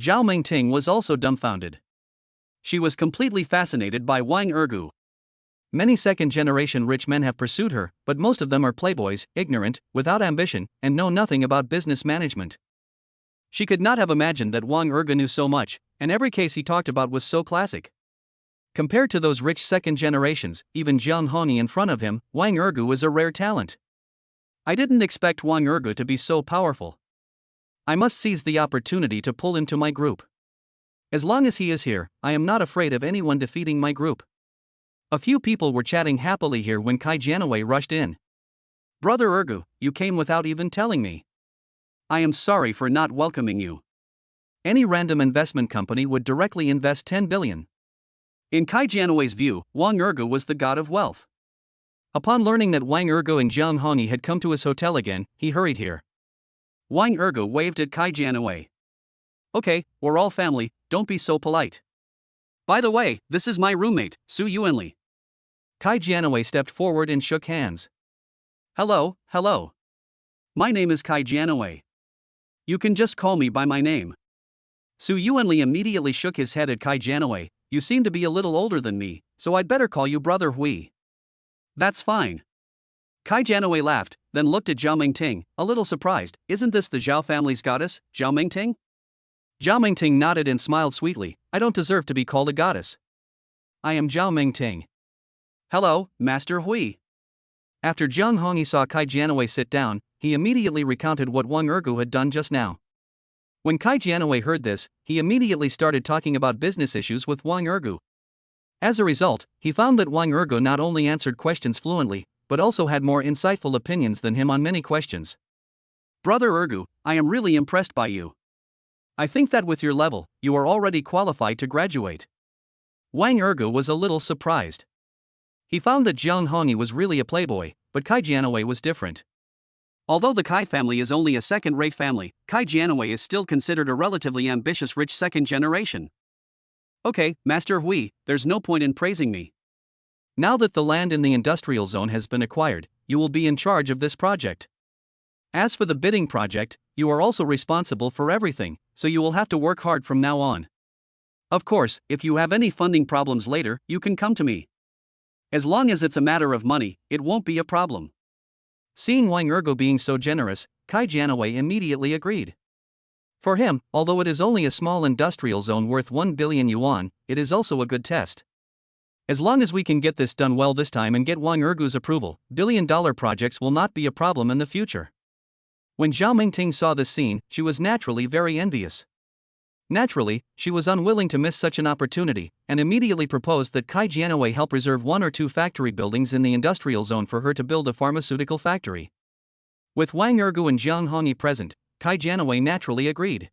Zhao Mingting was also dumbfounded. She was completely fascinated by Wang Ergu. Many second-generation rich men have pursued her, but most of them are playboys, ignorant, without ambition, and know nothing about business management. She could not have imagined that Wang Ergu knew so much, and every case he talked about was so classic. Compared to those rich second generations, even Jiang Hongyi in front of him, Wang Ergu is a rare talent. I didn't expect Wang Ergu to be so powerful. I must seize the opportunity to pull him to my group. As long as he is here, I am not afraid of anyone defeating my group. A few people were chatting happily here when Kai Jianwei rushed in. Brother Ergu, you came without even telling me. I am sorry for not welcoming you. Any random investment company would directly invest 10 billion. In Kai Jianwei's view, Wang Ergu was the god of wealth. Upon learning that Wang Ergu and Jiang Hongyi had come to his hotel again, he hurried here. Wang Ergu waved at Kai Jianwei. Okay, we're all family, don't be so polite. By the way, this is my roommate, Su Yuanli. Kai Jianwei stepped forward and shook hands. Hello. My name is Kai Jianwei. You can just call me by my name. Su Yuanli immediately shook his head at Kai Jianwei. You seem to be a little older than me, so I'd better call you Brother Hui. That's fine. Kai Jianwei laughed, then looked at Zhao Mingting, a little surprised. Isn't this the Zhao family's goddess, Zhao Mingting? Zhao Mingting nodded and smiled sweetly. I don't deserve to be called a goddess. I am Zhao Mingting. Hello, Master Hui. After Jiang Hongyi saw Kai Jianwei sit down, he immediately recounted what Wang Ergu had done just now. When Kai Jianwei heard this, he immediately started talking about business issues with Wang Ergu. As a result, he found that Wang Ergu not only answered questions fluently, but also had more insightful opinions than him on many questions. Brother Ergu, I am really impressed by you. I think that with your level, you are already qualified to graduate. Wang Ergu was a little surprised. He found that Jiang Hongyi was really a playboy, but Kai Jianwei was different. Although the Kai family is only a second-rate family, Kai Jianwei is still considered a relatively ambitious rich second generation. Okay, Master Hui, there's no point in praising me. Now that the land in the industrial zone has been acquired, you will be in charge of this project. As for the bidding project, you are also responsible for everything, so you will have to work hard from now on. Of course, if you have any funding problems later, you can come to me. As long as it's a matter of money, it won't be a problem. Seeing Wang Ergu being so generous, Kai Jianwei immediately agreed. For him, although it is only a small industrial zone worth 1 billion yuan, it is also a good test. As long as we can get this done well this time and get Wang Ergu's approval, billion-dollar projects will not be a problem in the future. When Zhao Mingting saw this scene, she was naturally very envious. Naturally, she was unwilling to miss such an opportunity, and immediately proposed that Kai Jianwei help reserve 1 or 2 factory buildings in the industrial zone for her to build a pharmaceutical factory. With Wang Ergu and Jiang Hongyi present, Kai Jianwei naturally agreed.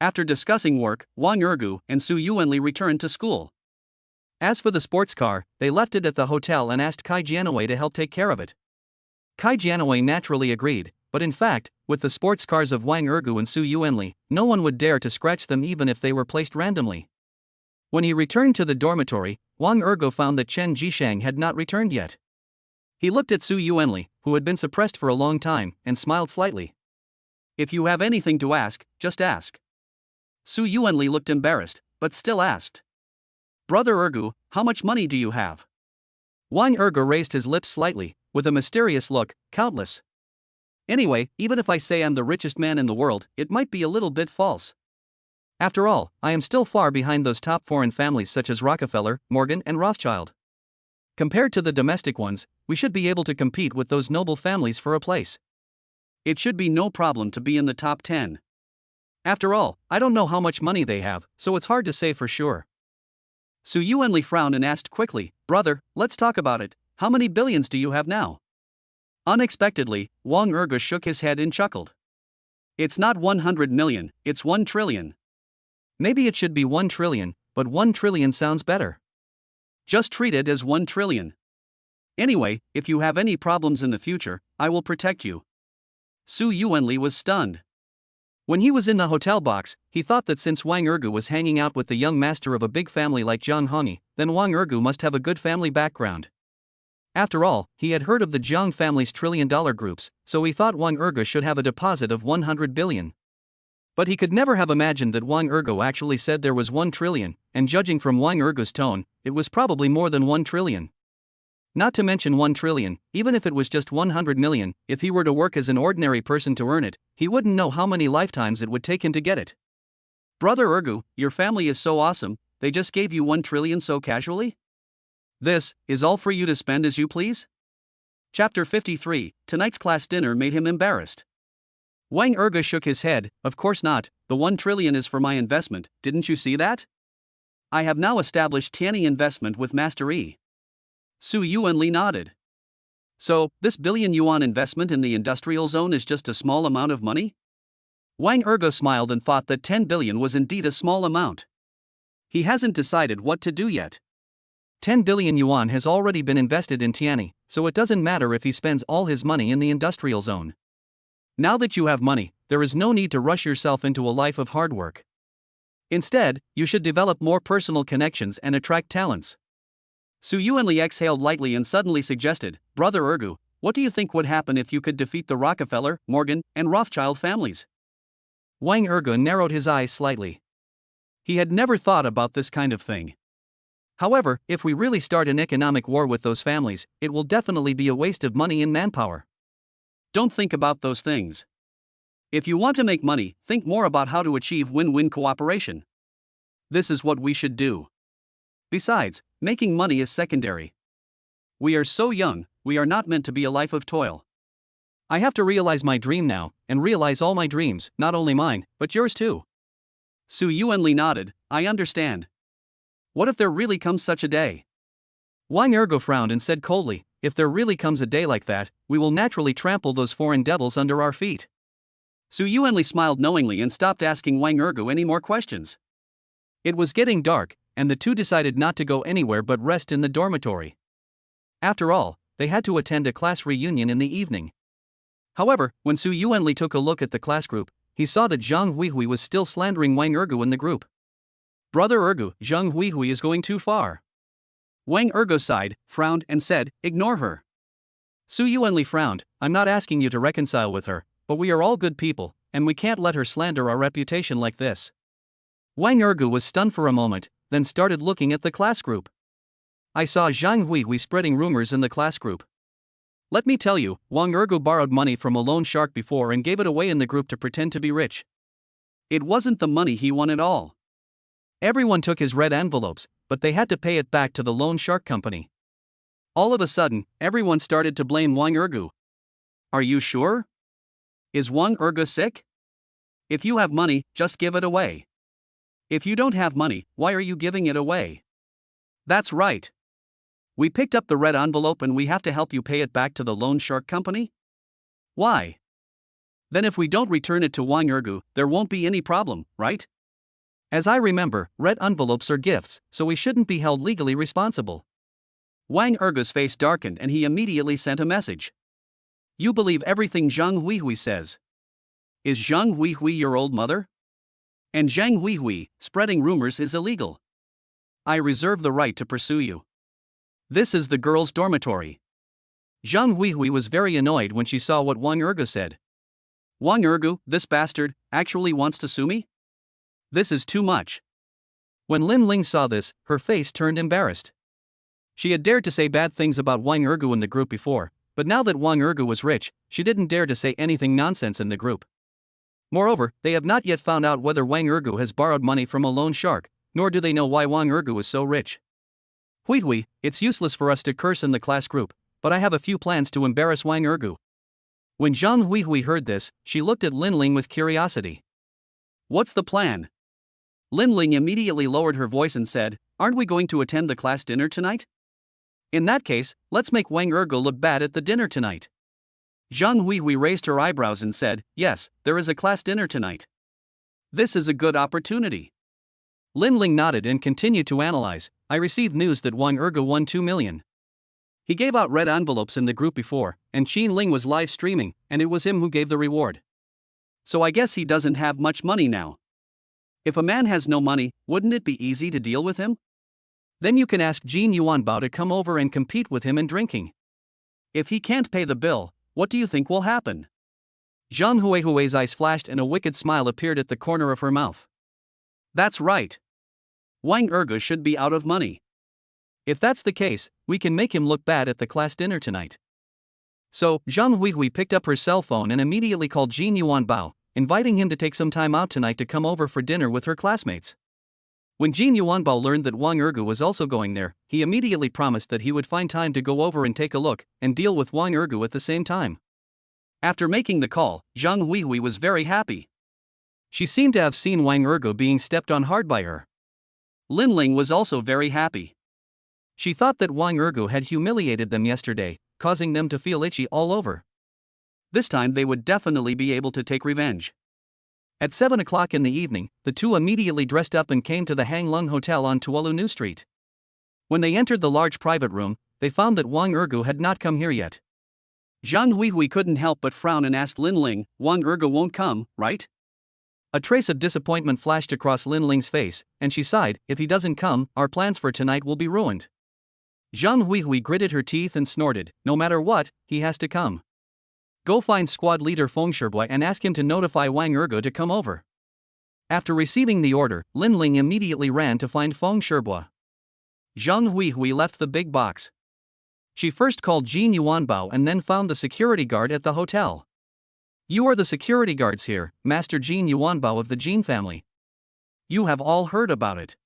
After discussing work, Wang Ergu and Su Yuanli returned to school. As for the sports car, they left it at the hotel and asked Kai Jianwei to help take care of it. Kai Jianwei naturally agreed, but in fact, with the sports cars of Wang Ergu and Su Yuanli, no one would dare to scratch them even if they were placed randomly. When he returned to the dormitory, Wang Ergu found that Chen Jishang had not returned yet. He looked at Su Yuanli, who had been suppressed for a long time, and smiled slightly. If you have anything to ask, just ask. Su Yuanli looked embarrassed, but still asked. Brother Ergu, how much money do you have? Wang Ergu raised his lips slightly, with a mysterious look. Countless. Anyway, even if I say I'm the richest man in the world, it might be a little bit false. After all, I am still far behind those top foreign families such as Rockefeller, Morgan, and Rothschild. Compared to the domestic ones, we should be able to compete with those noble families for a place. It should be no problem to be in the top 10. After all, I don't know how much money they have, so it's hard to say for sure. Su Yuanli frowned and asked quickly, Brother, let's talk about it. How many billions do you have now? Unexpectedly, Wang Ergu shook his head and chuckled. It's not 100 million, it's 1 trillion. Maybe it should be 1 trillion, but 1 trillion sounds better. Just treat it as 1 trillion. Anyway, if you have any problems in the future, I will protect you. Su Yuanli was stunned. When he was in the hotel box, he thought that since Wang Ergu was hanging out with the young master of a big family like Jiang Hongyi, then Wang Ergu must have a good family background. After all, he had heard of the Jiang family's trillion-dollar groups, so he thought Wang Ergu should have a deposit of 100 billion. But he could never have imagined that Wang Ergu actually said there was 1 trillion, and judging from Wang Ergu's tone, it was probably more than 1 trillion. Not to mention 1 trillion, even if it was just 100 million, if he were to work as an ordinary person to earn it, he wouldn't know how many lifetimes it would take him to get it. Brother Ergu, your family is so awesome, they just gave you 1 trillion so casually? This is all for you to spend as you please? Chapter 53, tonight's class dinner made him embarrassed. Wang Erge shook his head, of course not, the 1 trillion is for my investment, didn't you see that? I have now established Tianyi investment with Master Yi. Su Yuanli nodded. So, this billion yuan investment in the industrial zone is just a small amount of money? Wang Erge smiled and thought that 10 billion was indeed a small amount. He hasn't decided what to do yet. 10 billion yuan has already been invested in Tianyi, so it doesn't matter if he spends all his money in the industrial zone. Now that you have money, there is no need to rush yourself into a life of hard work. Instead, you should develop more personal connections and attract talents. Su Yuanli exhaled lightly and suddenly suggested, Brother Ergu, what do you think would happen if you could defeat the Rockefeller, Morgan, and Rothschild families? Wang Erge narrowed his eyes slightly. He had never thought about this kind of thing. However, if we really start an economic war with those families, it will definitely be a waste of money and manpower. Don't think about those things. If you want to make money, think more about how to achieve win-win cooperation. This is what we should do. Besides, making money is secondary. We are so young, we are not meant to be a life of toil. I have to realize my dream now, and realize all my dreams, not only mine, but yours too. Su Yuanli nodded, I understand. What if there really comes such a day? Wang Erge frowned and said coldly, if there really comes a day like that, we will naturally trample those foreign devils under our feet. Su Yuanli smiled knowingly and stopped asking Wang Erge any more questions. It was getting dark, and the two decided not to go anywhere but rest in the dormitory. After all, they had to attend a class reunion in the evening. However, when Su Yuanli took a look at the class group, he saw that Zhang Huihui was still slandering Wang Erge in the group. Brother Ergu, Zhang Huihui is going too far. Wang Erge sighed, frowned, and said, ignore her. Su Yuanli frowned, I'm not asking you to reconcile with her, but we are all good people, and we can't let her slander our reputation like this. Wang Erge was stunned for a moment, then started looking at the class group. I saw Zhang Huihui spreading rumors in the class group. Let me tell you, Wang Erge borrowed money from a loan shark before and gave it away in the group to pretend to be rich. It wasn't the money he won at all. Everyone took his red envelopes, but they had to pay it back to the loan shark company. All of a sudden, everyone started to blame Wang Erge. Are you sure? Is Wang Erge sick? If you have money, just give it away. If you don't have money, why are you giving it away? That's right. We picked up the red envelope and we have to help you pay it back to the loan shark company? Why? Then if we don't return it to Wang Erge, there won't be any problem, right? As I remember, red envelopes are gifts, so we shouldn't be held legally responsible. Wang Erge's face darkened and he immediately sent a message. You believe everything Zhang Huihui says. Is Zhang Huihui your old mother? And Zhang Huihui, spreading rumors is illegal. I reserve the right to pursue you. This is the girls' dormitory. Zhang Huihui was very annoyed when she saw what Wang Erge said. Wang Erge, this bastard, actually wants to sue me? This is too much. When Lin Ling saw this, her face turned embarrassed. She had dared to say bad things about Wang Erge in the group before, but now that Wang Erge was rich, she didn't dare to say anything nonsense in the group. Moreover, they have not yet found out whether Wang Erge has borrowed money from a loan shark, nor do they know why Wang Erge is so rich. Huihui, it's useless for us to curse in the class group, but I have a few plans to embarrass Wang Erge. When Zhang Huihui heard this, she looked at Lin Ling with curiosity. What's the plan? Lin Ling immediately lowered her voice and said, aren't we going to attend the class dinner tonight? In that case, let's make Wang Erge look bad at the dinner tonight. Zhang Huihui raised her eyebrows and said, yes, there is a class dinner tonight. This is a good opportunity. Lin Ling nodded and continued to analyze. I received news that Wang Erge won 2 million. He gave out red envelopes in the group before, and Qin Ling was live streaming, and it was him who gave the reward. So I guess he doesn't have much money now. If a man has no money, wouldn't it be easy to deal with him? Then you can ask Jin Yuan Bao to come over and compete with him in drinking. If he can't pay the bill, what do you think will happen? Zhang Huihui's eyes flashed and a wicked smile appeared at the corner of her mouth. That's right. Wang Erge should be out of money. If that's the case, we can make him look bad at the class dinner tonight. So, Zhang Huihui picked up her cell phone and immediately called Jin Yuan Bao, inviting him to take some time out tonight to come over for dinner with her classmates. When Jin Yuanbao learned that Wang Ergu was also going there, he immediately promised that he would find time to go over and take a look and deal with Wang Ergu at the same time. After making the call, Zhang Huihui was very happy. She seemed to have seen Wang Ergu being stepped on hard by her. Lin Ling was also very happy. She thought that Wang Ergu had humiliated them yesterday, causing them to feel itchy all over. This time they would definitely be able to take revenge. At 7 o'clock in the evening, the two immediately dressed up and came to the Hang Lung Hotel on Tuolu New Street. When they entered the large private room, they found that Wang Ergu had not come here yet. Zhang Huihui couldn't help but frown and asked Lin Ling, "Wang Ergu won't come, right?" A trace of disappointment flashed across Lin Ling's face, and she sighed, "If he doesn't come, our plans for tonight will be ruined." Zhang Huihui gritted her teeth and snorted, "No matter what, he has to come. Go find squad leader Feng Shibui and ask him to notify Wang Ergu to come over." After receiving the order, Lin Ling immediately ran to find Feng Shibui. Zhang Huihui left the big box. She first called Jin Yuanbao and then found the security guard at the hotel. "You are the security guards here, Master Jin Yuanbao of the Jin family. You have all heard about it.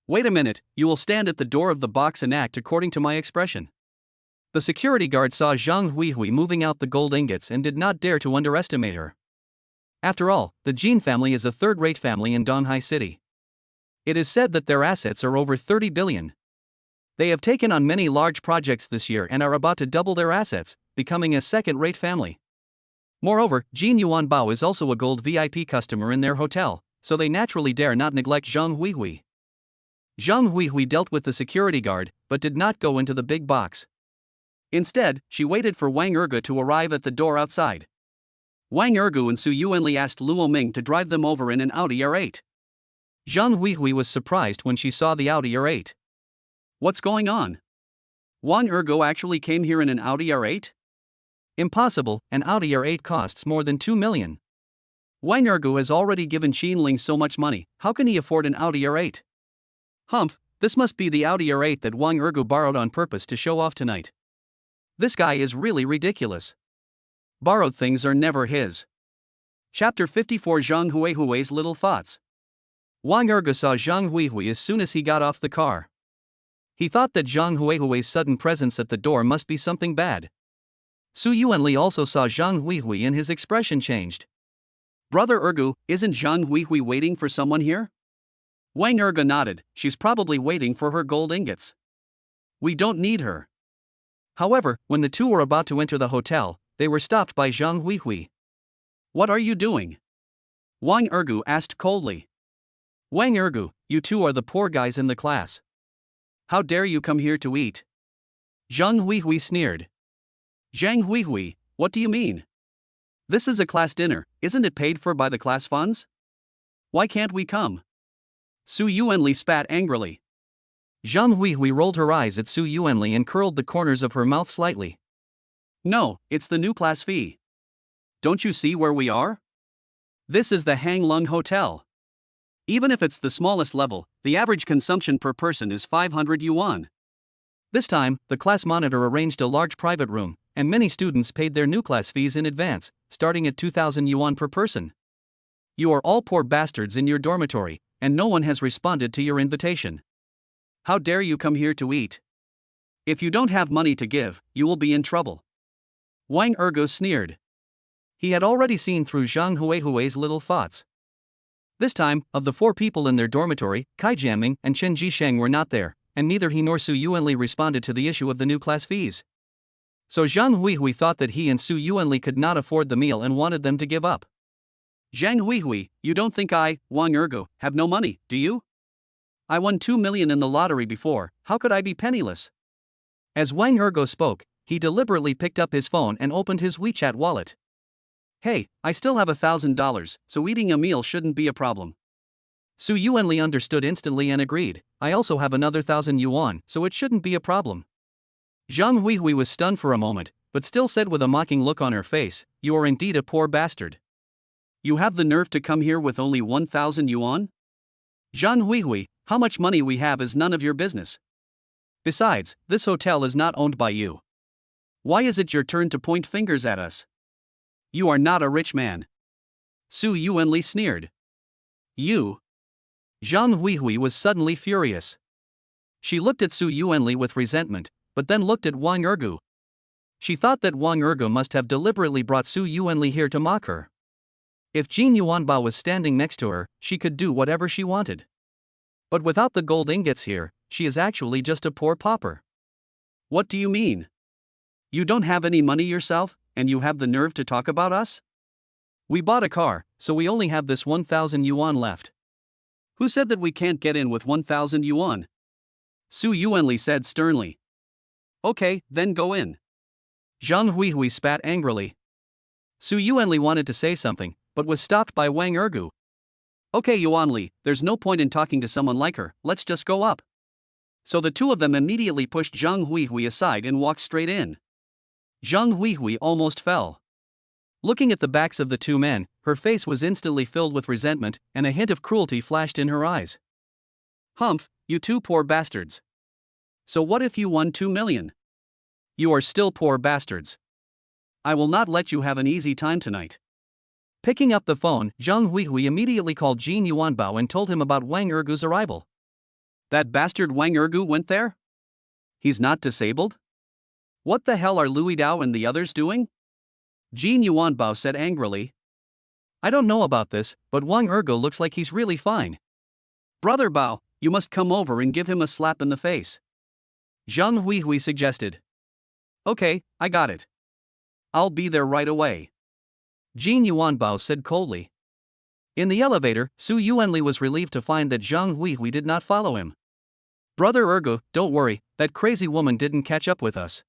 Wait a minute, you will stand at the door of the box and act according to my expression." The security guard saw Zhang Huihui moving out the gold ingots and did not dare to underestimate her. After all, the Jin family is a third-rate family in Donghai City. It is said that their assets are over 30 billion. They have taken on many large projects this year and are about to double their assets, becoming a second-rate family. Moreover, Jin Yuanbao is also a gold VIP customer in their hotel, so they naturally dare not neglect Zhang Huihui. Zhang Huihui dealt with the security guard, but did not go into the big box. Instead, she waited for Wang Ergu to arrive at the door outside. Wang Ergu and Su Yuanli asked Luo Ming to drive them over in an Audi R8. Zhang Huihui was surprised when she saw the Audi R8. What's going on? Wang Ergu actually came here in an Audi R8? Impossible, an Audi R8 costs more than 2 million. Wang Ergu has already given Qin Ling so much money, how can he afford an Audi R8? Humph, this must be the Audi R8 that Wang Ergu borrowed on purpose to show off tonight. This guy is really ridiculous. Borrowed things are never his. Chapter 54 Zhang Huihui's Little Thoughts. Wang Ergu saw Zhang Huihui as soon as he got off the car. He thought that Zhang Huihui's sudden presence at the door must be something bad. Su Yuanli also saw Zhang Huihui and his expression changed. "Brother Ergu, isn't Zhang Huihui waiting for someone here?" Wang Ergu nodded, "She's probably waiting for her gold ingots. We don't need her." However, when the two were about to enter the hotel, they were stopped by Zhang Huihui. "What are you doing?" Wang Ergu asked coldly. "Wang Ergu, you two are the poor guys in the class. How dare you come here to eat?" Zhang Huihui sneered. "Zhang Huihui, what do you mean? This is a class dinner, isn't it paid for by the class funds? Why can't we come?" Su Yuanli spat angrily. Zhang Huihui rolled her eyes at Su Yuanli and curled the corners of her mouth slightly. "No, it's the new class fee. Don't you see where we are? This is the Hang Lung Hotel. Even if it's the smallest level, the average consumption per person is 500 yuan. This time, the class monitor arranged a large private room, and many students paid their new class fees in advance, starting at 2,000 yuan per person. You are all poor bastards in your dormitory, and no one has responded to your invitation. How dare you come here to eat? If you don't have money to give, you will be in trouble." Wang Ergu sneered. He had already seen through Zhang Huihui's little thoughts. This time, of the 4 people in their dormitory, Kai Jianming and Chen Jisheng were not there, and neither he nor Su Yuanli responded to the issue of the new class fees. So Zhang Huihui thought that he and Su Yuanli could not afford the meal and wanted them to give up. "Zhang Huihui, you don't think I, Wang Ergu, have no money, do you? I won 2 million in the lottery before, how could I be penniless?" As Wang Ergu spoke, he deliberately picked up his phone and opened his WeChat wallet. "Hey, I still have $1,000, so eating a meal shouldn't be a problem." Su Yuanli understood instantly and agreed, "I also have another 1,000 yuan, so it shouldn't be a problem." Zhang Huihui was stunned for a moment, but still said with a mocking look on her face, "You are indeed a poor bastard. You have the nerve to come here with only 1,000 yuan? Zhang Huihui, how much money we have is none of your business. Besides, this hotel is not owned by you. Why is it your turn to point fingers at us? You are not a rich man." Su Yuanli sneered. "You? Zhang Huihui was suddenly furious. She looked at Su Yuanli with resentment, but then looked at Wang Ergu. She thought that Wang Ergu must have deliberately brought Su Yuanli here to mock her. If Jin Yuanbao was standing next to her, she could do whatever she wanted. But without the gold ingots here, she is actually just a poor pauper. What do you mean? You don't have any money yourself, and you have the nerve to talk about us? We bought a car, so we only have this 1,000 yuan left. Who said that we can't get in with 1,000 yuan? Su Yuanli said sternly. Okay, then go in. Zhang Huihui spat angrily. Su Yuanli wanted to say something, but was stopped by Wang Ergu. Okay Yuanli, there's no point in talking to someone like her, let's just go up. So the two of them immediately pushed Zhang Huihui aside and walked straight in. Zhang Huihui almost fell. Looking at the backs of the two men, her face was instantly filled with resentment, and a hint of cruelty flashed in her eyes. Humph, you two poor bastards. So what if you won 2 million? You are still poor bastards. I will not let you have an easy time tonight. Picking up the phone, Zhang Huihui immediately called Jin Yuanbao and told him about Wang Ergu's arrival. That bastard Wang Ergu went there? He's not disabled? What the hell are Louis Dao and the others doing? Jin Yuanbao said angrily. I don't know about this, but Wang Ergu looks like he's really fine. Brother Bao, you must come over and give him a slap in the face. Zhang Huihui suggested. Okay, I got it. I'll be there right away. Jin Yuanbao said coldly. In the elevator, Su Yuanli was relieved to find that Zhang Huihui did not follow him. Brother Ergu, don't worry, that crazy woman didn't catch up with us.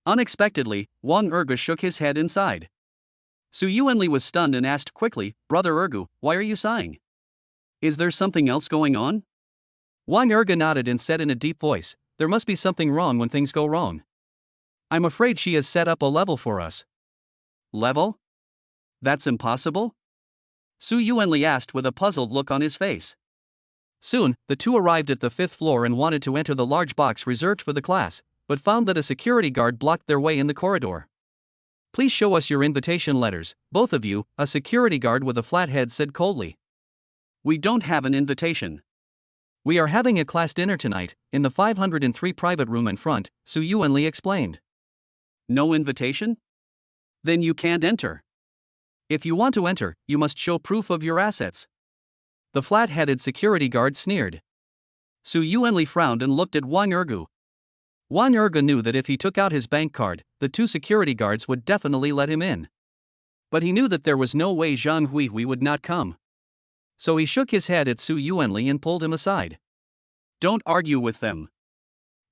Unexpectedly, Wang Ergu shook his head inside. Su Yuanli was stunned and asked quickly, Brother Ergu, why are you sighing? Is there something else going on? Wang Ergu nodded and said in a deep voice, there must be something wrong when things go wrong. I'm afraid she has set up a level for us. Level? That's impossible? Su Yuanli asked with a puzzled look on his face. Soon, the two arrived at the 5th floor and wanted to enter the large box reserved for the class, but found that a security guard blocked their way in the corridor. Please show us your invitation letters, both of you, a security guard with a flat head said coldly. We don't have an invitation. We are having a class dinner tonight, in the 503 private room in front, Su Yuanli explained. No invitation? Then you can't enter. If you want to enter, you must show proof of your assets. The flat-headed security guard sneered. Su Yuanli frowned and looked at Wang Ergu. Wang Ergu knew that if he took out his bank card, the two security guards would definitely let him in. But he knew that there was no way Zhang Huihui would not come. So he shook his head at Su Yuanli and pulled him aside. Don't argue with them.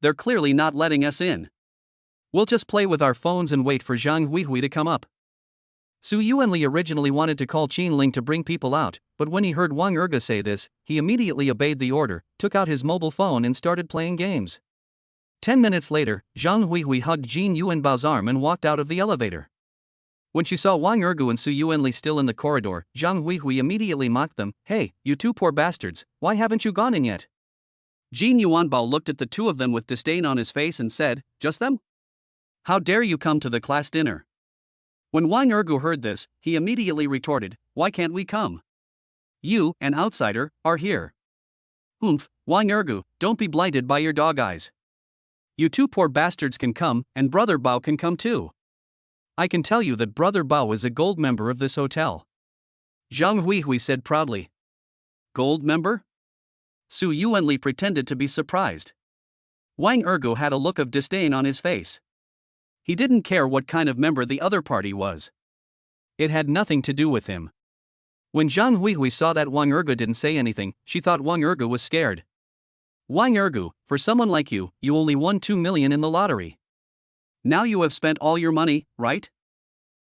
They're clearly not letting us in. We'll just play with our phones and wait for Zhang Huihui to come up. Su Yuanli originally wanted to call Qin Ling to bring people out, but when he heard Wang Ergu say this, he immediately obeyed the order, took out his mobile phone and started playing games. 10 minutes later, Zhang Huihui hugged Jin Yuanbao's arm and walked out of the elevator. When she saw Wang Ergu and Su Yuanli still in the corridor, Zhang Huihui immediately mocked them. Hey, you two poor bastards, why haven't you gone in yet? Jin Yuanbao looked at the two of them with disdain on his face and said, just them? How dare you come to the class dinner? When Wang Ergu heard this, he immediately retorted, why can't we come? You, an outsider, are here. Oomph, Wang Ergu, don't be blinded by your dog eyes. You two poor bastards can come, and Brother Bao can come too. I can tell you that Brother Bao is a gold member of this hotel. Zhang Huihui said proudly. Gold member? Su Yuanli pretended to be surprised. Wang Ergu had a look of disdain on his face. He didn't care what kind of member the other party was. It had nothing to do with him. When Zhang Huihui saw that Wang Ergu didn't say anything, she thought Wang Ergu was scared. Wang Ergu, for someone like you, you only won 2 million in the lottery. Now you have spent all your money, right?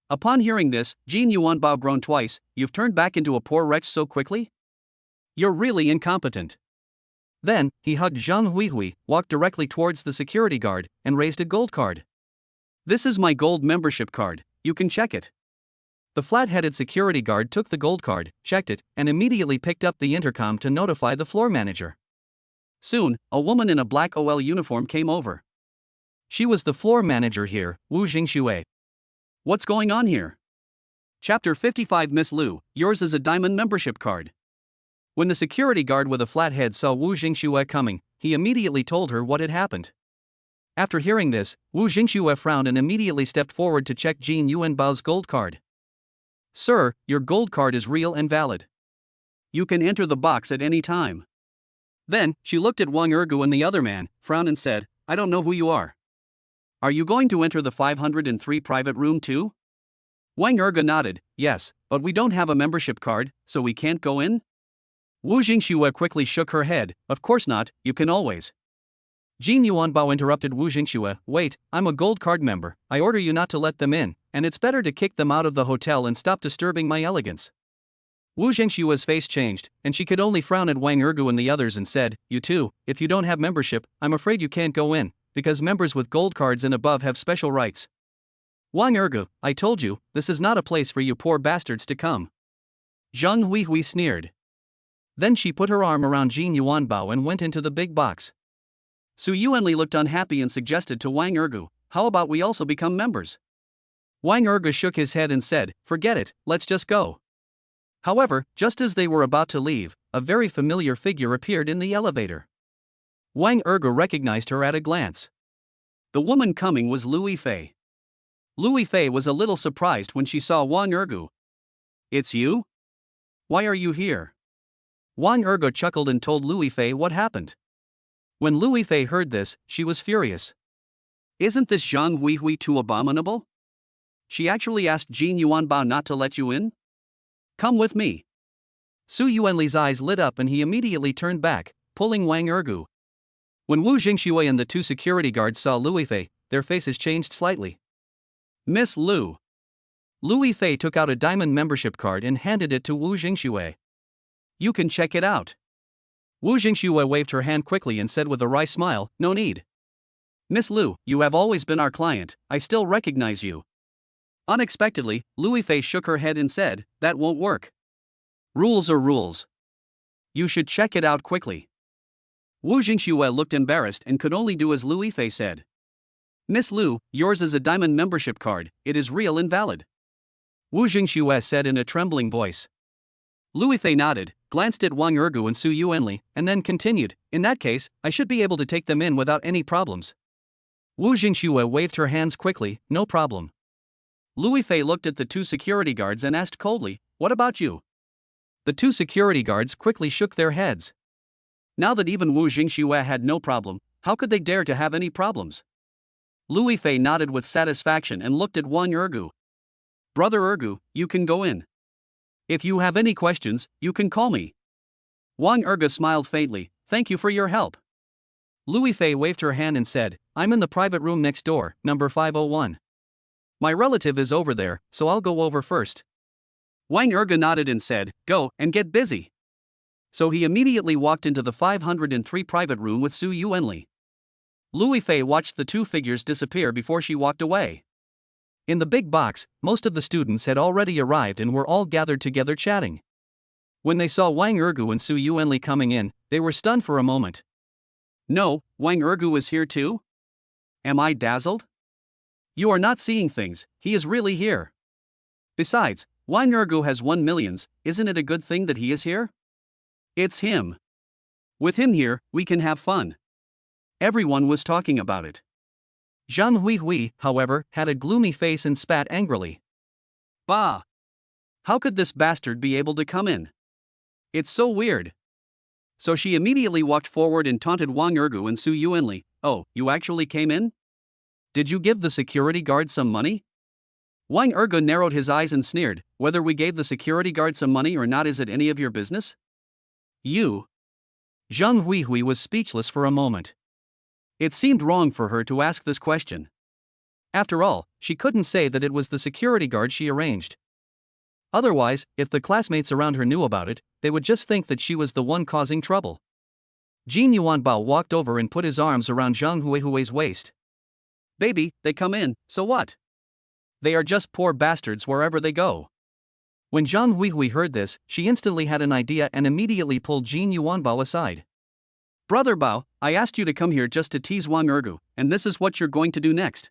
Upon hearing this, Jin Yuanbao groaned twice. You've turned back into a poor wretch so quickly? You're really incompetent. Then, he hugged Zhang Huihui, walked directly towards the security guard, and raised a gold card. This is my gold membership card, you can check it. The flat-headed security guard took the gold card, checked it, and immediately picked up the intercom to notify the floor manager. Soon, a woman in a black OL uniform came over. She was the floor manager here, Wu Jingxue. What's going on here? Chapter 55 Miss Lu, yours is a diamond membership card. When the security guard with a flat head saw Wu Jingxue coming, he immediately told her what had happened. After hearing this, Wu Jingxue frowned and immediately stepped forward to check Jin Yuanbao's gold card. "Sir, your gold card is real and valid. You can enter the box at any time." Then, she looked at Wang Ergu and the other man, frowned and said, "I don't know who you are. Are you going to enter the 503 private room too?" Wang Ergu nodded, "Yes, but we don't have a membership card, so we can't go in?" Wu Jingxue quickly shook her head, "Of course not, you can always." Jin Yuanbao interrupted Wu Jingxue, "Wait, I'm a gold card member, I order you not to let them in, and it's better to kick them out of the hotel and stop disturbing my elegance." Wu Jingshua's face changed, and she could only frown at Wang Ergu and the others and said, "You too, if you don't have membership, I'm afraid you can't go in, because members with gold cards and above have special rights." "Wang Ergu, I told you, this is not a place for you poor bastards to come." Zhang Huihui sneered. Then she put her arm around Jin Yuanbao and went into the big box. Su Yuanli looked unhappy and suggested to Wang Ergu, "How about we also become members?" Wang Ergu shook his head and said, "Forget it, let's just go." However, just as they were about to leave, a very familiar figure appeared in the elevator. Wang Ergu recognized her at a glance. The woman coming was Lu Fei. Lu Fei was a little surprised when she saw Wang Ergu. "It's you? Why are you here?" Wang Ergu chuckled and told Lu Fei what happened. When Lu Fei heard this, she was furious. "Isn't this Zhang Huihui too abominable? She actually asked Jin Yuanbao not to let you in? Come with me." Su Yuanli's eyes lit up and he immediately turned back, pulling Wang Ergu. When Wu Jingxue and the two security guards saw Lu Fei, their faces changed slightly. "Miss Lu." Lu Fei took out a diamond membership card and handed it to Wu Jingxue. "You can check it out." Wu Jingxue waved her hand quickly and said with a wry smile, "No need. Miss Lu, you have always been our client, I still recognize you." Unexpectedly, Lu Fei shook her head and said, "That won't work. Rules are rules. You should check it out quickly." Wu Jingxue looked embarrassed and could only do as Lu Fei said. "Miss Lu, yours is a diamond membership card, it is real and valid," Wu Jingxue said in a trembling voice. Lu Fei nodded, glanced at Wang Ergu and Su Yuanli, and then continued, "In that case, I should be able to take them in without any problems." Wu Jingxue waved her hands quickly, "No problem." Lu Fei looked at the two security guards and asked coldly, "What about you?" The two security guards quickly shook their heads. Now that even Wu Jingxue had no problem, how could they dare to have any problems? Lu Fei nodded with satisfaction and looked at Wang Ergu. "Brother Ergu, you can go in. If you have any questions, you can call me." Wang Ergu smiled faintly, "Thank you for your help." Lu Fei waved her hand and said, "I'm in the private room next door, number 501. My relative is over there, so I'll go over first." Wang Ergu nodded and said, "Go, and get busy." So he immediately walked into the 503 private room with Su Yuanli. Lu Fei watched the two figures disappear before she walked away. In the big box, most of the students had already arrived and were all gathered together chatting. When they saw Wang Ergu and Su Yuanli coming in, they were stunned for a moment. "No, Wang Ergu is here too? Am I dazzled? You are not seeing things, he is really here. Besides, Wang Ergu has won millions, isn't it a good thing that he is here? It's him. With him here, we can have fun." Everyone was talking about it. Zhang Huihui, however, had a gloomy face and spat angrily. "Bah! How could this bastard be able to come in? It's so weird." So she immediately walked forward and taunted Wang Ergu and Su Yuanli, "Oh, you actually came in? Did you give the security guard some money?" Wang Ergu narrowed his eyes and sneered, "Whether we gave the security guard some money or not, is it any of your business? You?" Zhang Huihui was speechless for a moment. It seemed wrong for her to ask this question. After all, she couldn't say that it was the security guard she arranged. Otherwise, if the classmates around her knew about it, they would just think that she was the one causing trouble. Jin Yuanbao walked over and put his arms around Zhang Huihui's waist. "Baby, they come in, so what? They are just poor bastards wherever they go." When Zhang Huihui heard this, she instantly had an idea and immediately pulled Jin Yuanbao aside. "Brother Bao, I asked you to come here just to tease Wang Ergu, and this is what you're going to do next."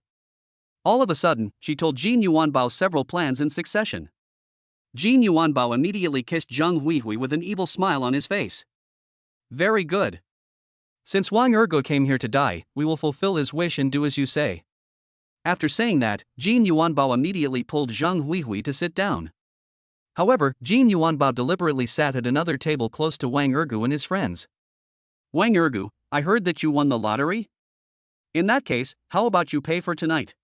All of a sudden, she told Jin Yuanbao several plans in succession. Jin Yuanbao immediately kissed Zhang Huihui with an evil smile on his face. Very good. Since Wang Ergo came here to die, we will fulfill his wish and do as you say. After saying that, Jin Yuanbao immediately pulled Zhang Huihui to sit down. However, Jin Yuanbao deliberately sat at another table close to Wang Ergu and his friends. Wang Ergu, I heard that you won the lottery? In that case, how about you pay for tonight?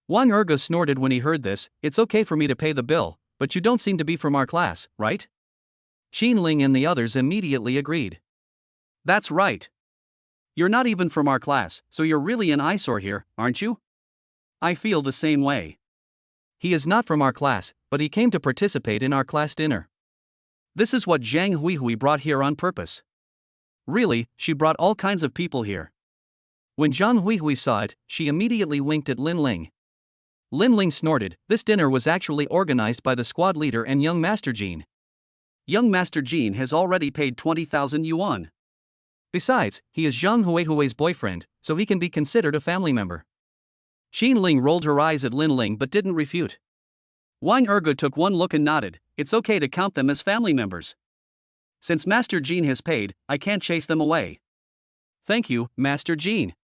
Wang Ergu snorted when he heard this. It's okay for me to pay the bill, but you don't seem to be from our class, right? Xin Ling and the others immediately agreed. That's right. You're not even from our class, so you're really an eyesore here, aren't you? I feel the same way. He is not from our class, but he came to participate in our class dinner. This is what Zhang Huihui brought here on purpose. Really, she brought all kinds of people here. When Zhang Huihui saw it, she immediately winked at Lin Ling. Lin Ling snorted. This dinner was actually organized by the squad leader and young Master Jean. Young Master Jean has already paid 20,000 yuan. Besides, he is Zhang Huihui's boyfriend, so he can be considered a family member. Xin Ling rolled her eyes at Lin Ling but didn't refute. Wang Ergu took one look and nodded. It's okay to count them as family members. Since Master Jean has paid, I can't chase them away. Thank you, Master Jean.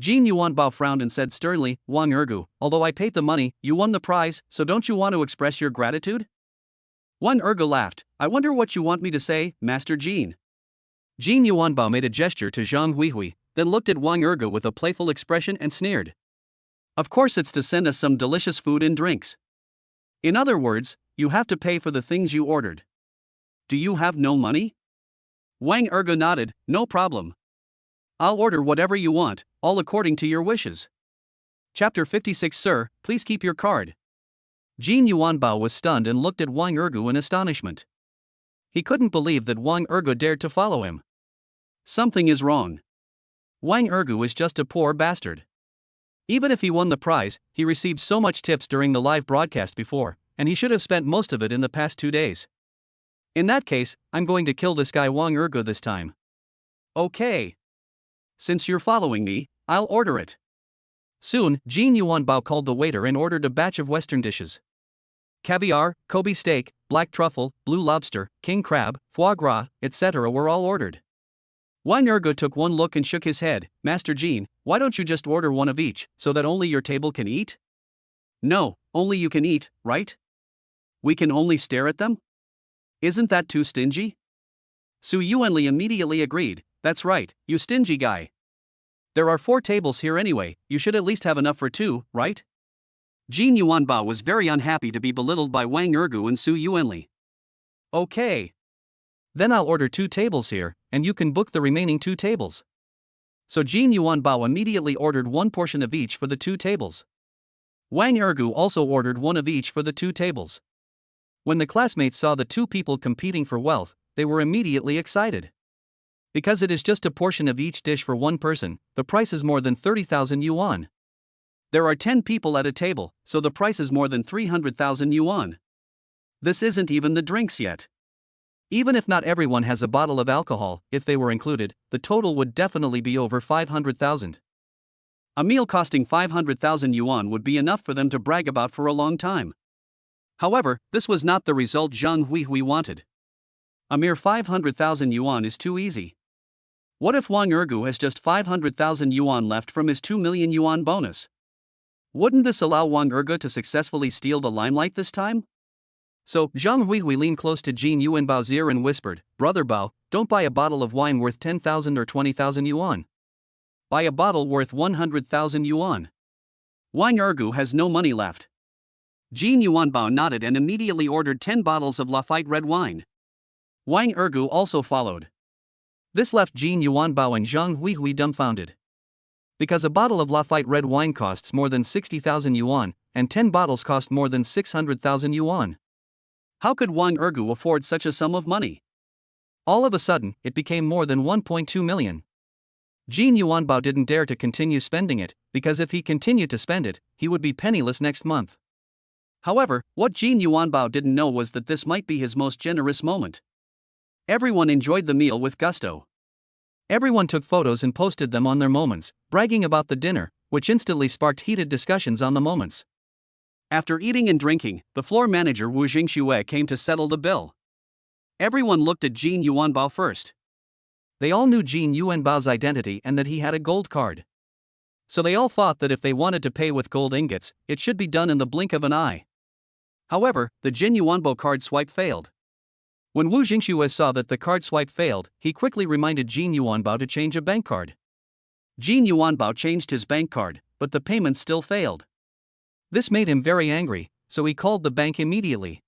Jin Yuanbao frowned and said sternly, Wang Ergu, although I paid the money, you won the prize, so don't you want to express your gratitude? Wang Ergu laughed. I wonder what you want me to say, Master Jean. Jin Yuanbao made a gesture to Zhang Huihui, then looked at Wang Ergu with a playful expression and sneered. Of course it's to send us some delicious food and drinks. In other words, you have to pay for the things you ordered. Do you have no money? Wang Ergu nodded, no problem. I'll order whatever you want, all according to your wishes. Chapter 56 Sir, please keep your card. Jin Yuanbao was stunned and looked at Wang Ergu in astonishment. He couldn't believe that Wang Ergu dared to follow him. Something is wrong. Wang Ergu is just a poor bastard. Even if he won the prize, he received so much tips during the live broadcast before, and he should have spent most of it in the past 2 days. In that case, I'm going to kill this guy Wang Ergu this time. Okay. Since you're following me, I'll order it. Soon, Jin Yuanbao called the waiter and ordered a batch of Western dishes. Caviar, Kobe steak, black truffle, blue lobster, king crab, foie gras, etc. were all ordered. Wang Ergu took one look and shook his head. Master Jean, why don't you just order one of each, so that only your table can eat? No, only you can eat, right? We can only stare at them? Isn't that too stingy? Su Yuanli immediately agreed. That's right, you stingy guy. There are 4 tables here anyway, you should at least have enough for 2, right? Jin Yuanbao was very unhappy to be belittled by Wang Ergu and Su Yuanli. Okay. Then I'll order 2 tables here, and you can book the remaining 2 tables. So Jin Yuanbao immediately ordered 1 portion of each for the 2 tables. Wang Ergu also ordered 1 of each for the 2 tables. When the classmates saw the 2 people competing for wealth, they were immediately excited. Because it is just a portion of each dish for 1 person, the price is more than 30,000 yuan. There are 10 people at a table, so the price is more than 300,000 yuan. This isn't even the drinks yet. Even if not everyone has a bottle of alcohol, if they were included, the total would definitely be over 500,000. A meal costing 500,000 yuan would be enough for them to brag about for a long time. However, this was not the result Zhang Huihui wanted. A mere 500,000 yuan is too easy. What if Wang Ergu has just 500,000 yuan left from his 2 million yuan bonus? Wouldn't this allow Wang Ergu to successfully steal the limelight this time? So, Zhang Huihui leaned close to Jin Yuanbao's ear and whispered, Brother Bao, don't buy a bottle of wine worth 10,000 or 20,000 yuan. Buy a bottle worth 100,000 yuan. Wang Ergu has no money left. Jin Yuanbao nodded and immediately ordered 10 bottles of Lafite red wine. Wang Ergu also followed. This left Jin Yuanbao and Zhang Huihui dumbfounded. Because a bottle of Lafite red wine costs more than 60,000 yuan, and 10 bottles cost more than 600,000 yuan. How could Wang Ergu afford such a sum of money? All of a sudden, it became more than 1.2 million. Jin Yuanbao didn't dare to continue spending it, because if he continued to spend it, he would be penniless next month. However, what Jin Yuanbao didn't know was that this might be his most generous moment. Everyone enjoyed the meal with gusto. Everyone took photos and posted them on their moments, bragging about the dinner, which instantly sparked heated discussions on the moments. After eating and drinking, the floor manager Wu Jingxue came to settle the bill. Everyone looked at Jin Yuanbao first. They all knew Jin Yuanbao's identity and that he had a gold card. So they all thought that if they wanted to pay with gold ingots, it should be done in the blink of an eye. However, the Jin Yuanbao card swipe failed. When Wu Jingxue saw that the card swipe failed, he quickly reminded Jin Yuanbao to change a bank card. Jin Yuanbao changed his bank card, but the payments still failed. This made him very angry, so he called the bank immediately.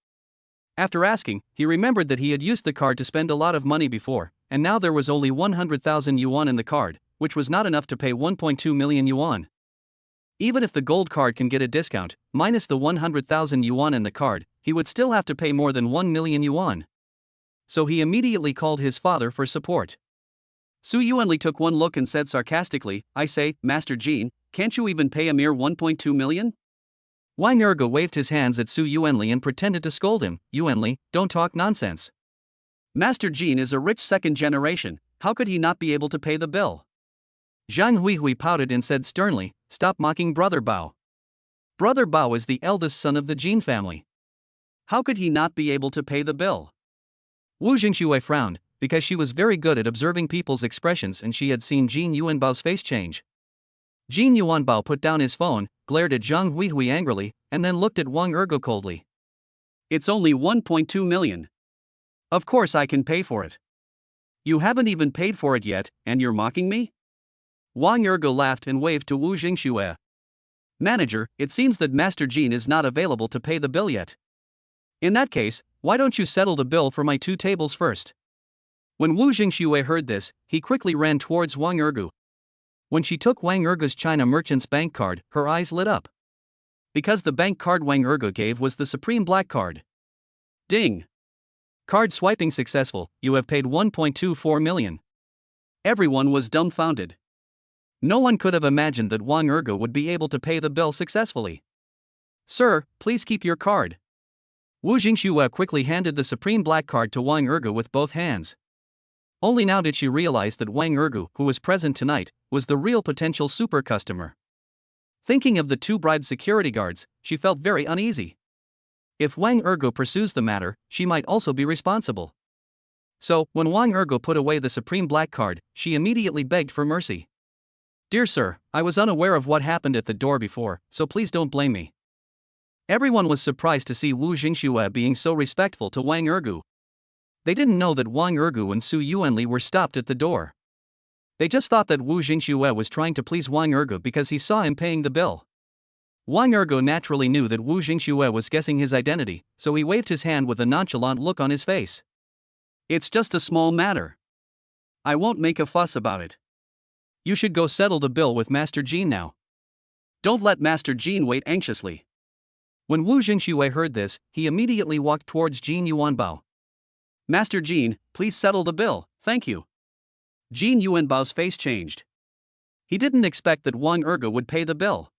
After asking, he remembered that he had used the card to spend a lot of money before, and now there was only 100,000 yuan in the card, which was not enough to pay 1.2 million yuan. Even if the gold card can get a discount, minus the 100,000 yuan in the card, he would still have to pay more than 1 million yuan. So he immediately called his father for support. Su Yuanli took one look and said sarcastically, "I say, Master Jin, can't you even pay a mere 1.2 million? Wang Ergo waved his hands at Su Yuanli and pretended to scold him. "Yuanli, don't talk nonsense. Master Jin is a rich second generation, how could he not be able to pay the bill?" Zhang Huihui pouted and said sternly, "Stop mocking Brother Bao. Brother Bao is the eldest son of the Jin family. How could he not be able to pay the bill?" Wu Jingxue frowned, because she was very good at observing people's expressions and she had seen Jin Yuanbao's face change. Jin Yuanbao put down his phone, glared at Zhang Huihui angrily, and then looked at Wang Ergo coldly. "It's only 1.2 million. Of course I can pay for it. You haven't even paid for it yet, and you're mocking me?" Wang Ergo laughed and waved to Wu Jingxue. "Manager, it seems that Master Jin is not available to pay the bill yet. In that case, why don't you settle the bill for my 2 tables first?" When Wu Jingxue heard this, he quickly ran towards Wang Ergo. When she took Wang Ergo's China Merchant's bank card, her eyes lit up. Because the bank card Wang Ergo gave was the Supreme Black card. Ding! Card swiping successful, you have paid 1.24 million. Everyone was dumbfounded. No one could have imagined that Wang Ergo would be able to pay the bill successfully. "Sir, please keep your card." Wu Jingxue quickly handed the Supreme Black card to Wang Ergo with both hands. Only now did she realize that Wang Ergo, who was present tonight, was the real potential super customer. Thinking of the 2 bribed security guards, she felt very uneasy. If Wang Ergo pursues the matter, she might also be responsible. So, when Wang Ergo put away the Supreme Black card, she immediately begged for mercy. "Dear sir, I was unaware of what happened at the door before, so please don't blame me." Everyone was surprised to see Wu Jingxue being so respectful to Wang Ergo. They didn't know that Wang Ergo and Su Yuanli were stopped at the door. They just thought that Wu Jingxue was trying to please Wang Ergo because he saw him paying the bill. Wang Ergo naturally knew that Wu Jingxue was guessing his identity, so he waved his hand with a nonchalant look on his face. "It's just a small matter. I won't make a fuss about it. You should go settle the bill with Master Jin now. Don't let Master Jin wait anxiously." When Wu Jingxue heard this, he immediately walked towards Jin Yuanbao. "Master Jin, please settle the bill, thank you." Jin Yuanbao's face changed. He didn't expect that Wang Ergo would pay the bill.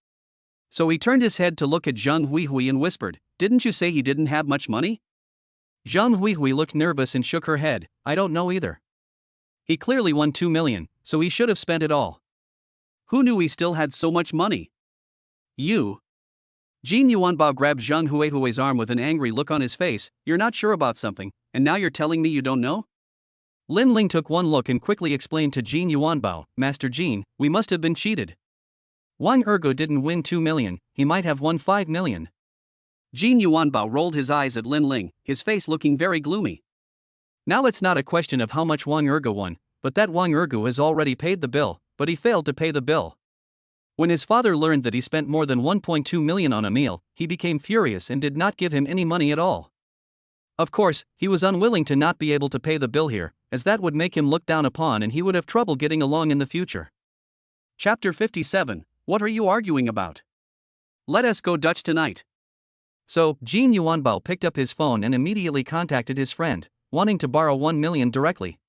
So he turned his head to look at Zhang Huihui and whispered, "Didn't you say he didn't have much money?" Zhang Huihui looked nervous and shook her head. "I don't know either. He clearly won 2 million, so he should have spent it all. Who knew he still had so much money?" "You." Jin Yuanbao grabbed Zhang Huihui's arm with an angry look on his face. "You're not sure about something, and now you're telling me you don't know?" Lin Ling took one look and quickly explained to Jin Yuanbao, "Master Jin, we must have been cheated. Wang Ergo didn't win 2 million, he might have won 5 million. Jin Yuanbao rolled his eyes at Lin Ling, his face looking very gloomy. Now it's not a question of how much Wang Ergo won, but that Wang Ergo has already paid the bill, but he failed to pay the bill. When his father learned that he spent more than 1.2 million on a meal, he became furious and did not give him any money at all. Of course, he was unwilling to not be able to pay the bill here, as that would make him looked down upon and he would have trouble getting along in the future. Chapter 57, What are you arguing about? Let us go Dutch tonight. So, Jin Yuanbao picked up his phone and immediately contacted his friend, wanting to borrow 1 million directly.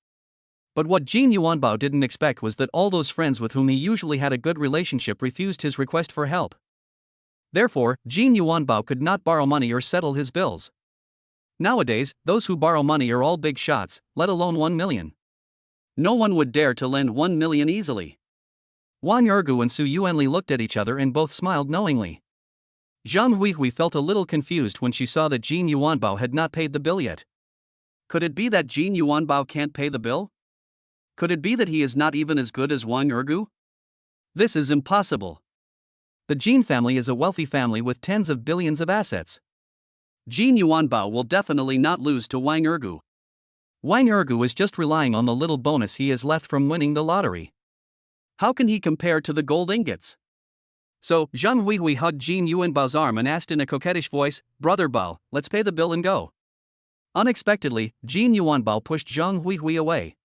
But what Jin Yuanbao didn't expect was that all those friends with whom he usually had a good relationship refused his request for help. Therefore, Jin Yuanbao could not borrow money or settle his bills. Nowadays, those who borrow money are all big shots, let alone 1 million. No one would dare to lend 1 million easily. Wang Ergu and Su Yuanli looked at each other and both smiled knowingly. Zhang Huihui felt a little confused when she saw that Jin Yuanbao had not paid the bill yet. Could it be that Jin Yuanbao can't pay the bill? Could it be that he is not even as good as Wang Ergu? This is impossible. The Jin family is a wealthy family with tens of billions of assets. Jin Yuanbao will definitely not lose to Wang Ergu. Wang Ergu is just relying on the little bonus he has left from winning the lottery. How can he compare to the gold ingots? So, Zhang Huihui hugged Jin Yuanbao's arm and asked in a coquettish voice, "Brother Bao, let's pay the bill and go." Unexpectedly, Jin Yuanbao pushed Zhang Huihui away.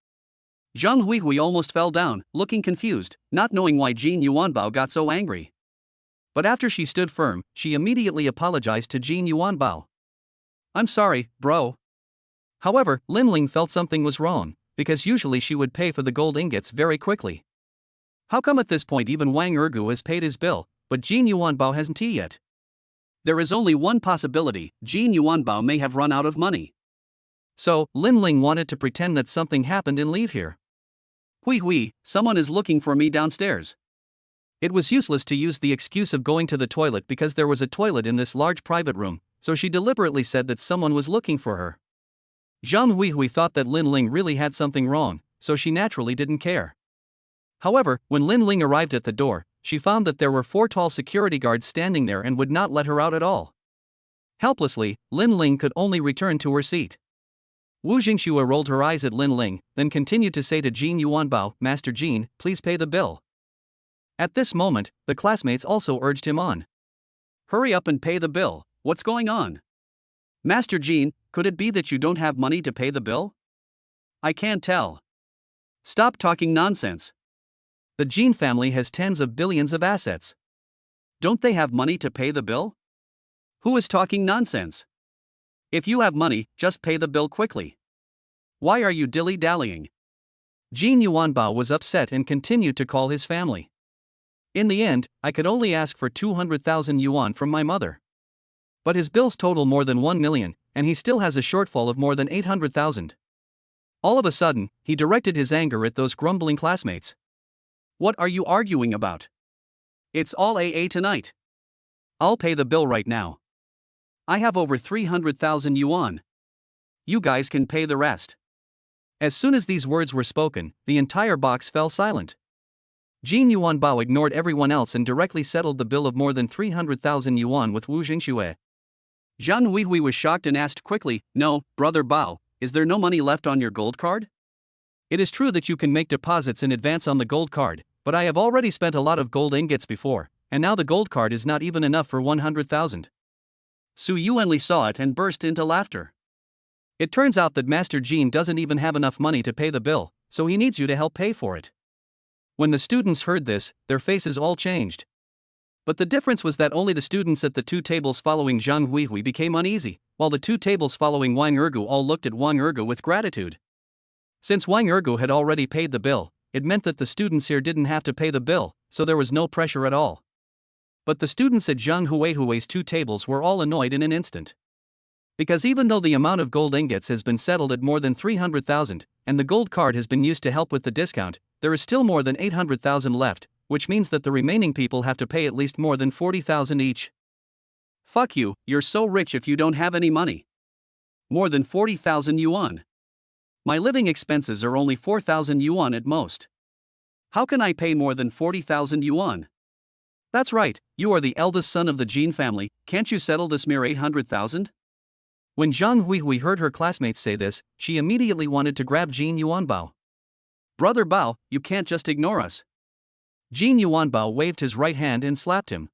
Zhang Huihui almost fell down, looking confused, not knowing why Jin Yuanbao got so angry. But after she stood firm, she immediately apologized to Jin Yuanbao. "I'm sorry, bro." However, Lin Ling felt something was wrong, because usually she would pay for the gold ingots very quickly. How come at this point even Wang Ergu has paid his bill, but Jin Yuanbao hasn't yet? There is only one possibility: Jin Yuanbao may have run out of money. So, Lin Ling wanted to pretend that something happened and leave here. "Hui, someone is looking for me downstairs." It was useless to use the excuse of going to the toilet because there was a toilet in this large private room, so she deliberately said that someone was looking for her. Zhang Huihui thought that Lin Ling really had something wrong, so she naturally didn't care. However, when Lin Ling arrived at the door, she found that there were 4 tall security guards standing there and would not let her out at all. Helplessly, Lin Ling could only return to her seat. Wu Jingxue rolled her eyes at Lin Ling, then continued to say to Jin Yuanbao, "Master Jin, please pay the bill." At this moment, the classmates also urged him on. "Hurry up and pay the bill, what's going on?" "Master Jin, could it be that you don't have money to pay the bill?" "I can't tell." "Stop talking nonsense. The Jin family has tens of billions of assets. Don't they have money to pay the bill?" "Who is talking nonsense? If you have money, just pay the bill quickly. Why are you dilly-dallying?" Jin Yuanbao was upset and continued to call his family. "In the end, I could only ask for 200,000 yuan from my mother. But his bills total more than 1 million, and he still has a shortfall of more than 800,000. All of a sudden, he directed his anger at those grumbling classmates. "What are you arguing about? It's all AA tonight. I'll pay the bill right now. I have over 300,000 yuan. You guys can pay the rest." As soon as these words were spoken, the entire box fell silent. Jin Yuanbao ignored everyone else and directly settled the bill of more than 300,000 yuan with Wu Jingxue. Zhang Huihui was shocked and asked quickly, "No, Brother Bao, is there no money left on your gold card?" "It is true that you can make deposits in advance on the gold card, but I have already spent a lot of gold ingots before, and now the gold card is not even enough for 100,000. Su Yuanli saw it and burst into laughter. "It turns out that Master Jin doesn't even have enough money to pay the bill, so he needs you to help pay for it." When the students heard this, their faces all changed. But the difference was that only the students at the 2 tables following Zhang Huihui became uneasy, while the 2 tables following Wang Ergu all looked at Wang Ergu with gratitude. Since Wang Ergu had already paid the bill, it meant that the students here didn't have to pay the bill, so there was no pressure at all. But the students at Zhang Huihui's 2 tables were all annoyed in an instant. Because even though the amount of gold ingots has been settled at more than 300,000, and the gold card has been used to help with the discount, there is still more than 800,000 left, which means that the remaining people have to pay at least more than 40,000 each. "Fuck you, you're so rich if you don't have any money. More than 40,000 yuan. My living expenses are only 4,000 yuan at most. How can I pay more than 40,000 yuan? That's right, you are the eldest son of the Jin family, can't you settle this mere 800,000? When Zhang Huihui heard her classmates say this, she immediately wanted to grab Jin Yuanbao. "Brother Bao, you can't just ignore us." Jin Yuanbao waved his right hand and slapped him.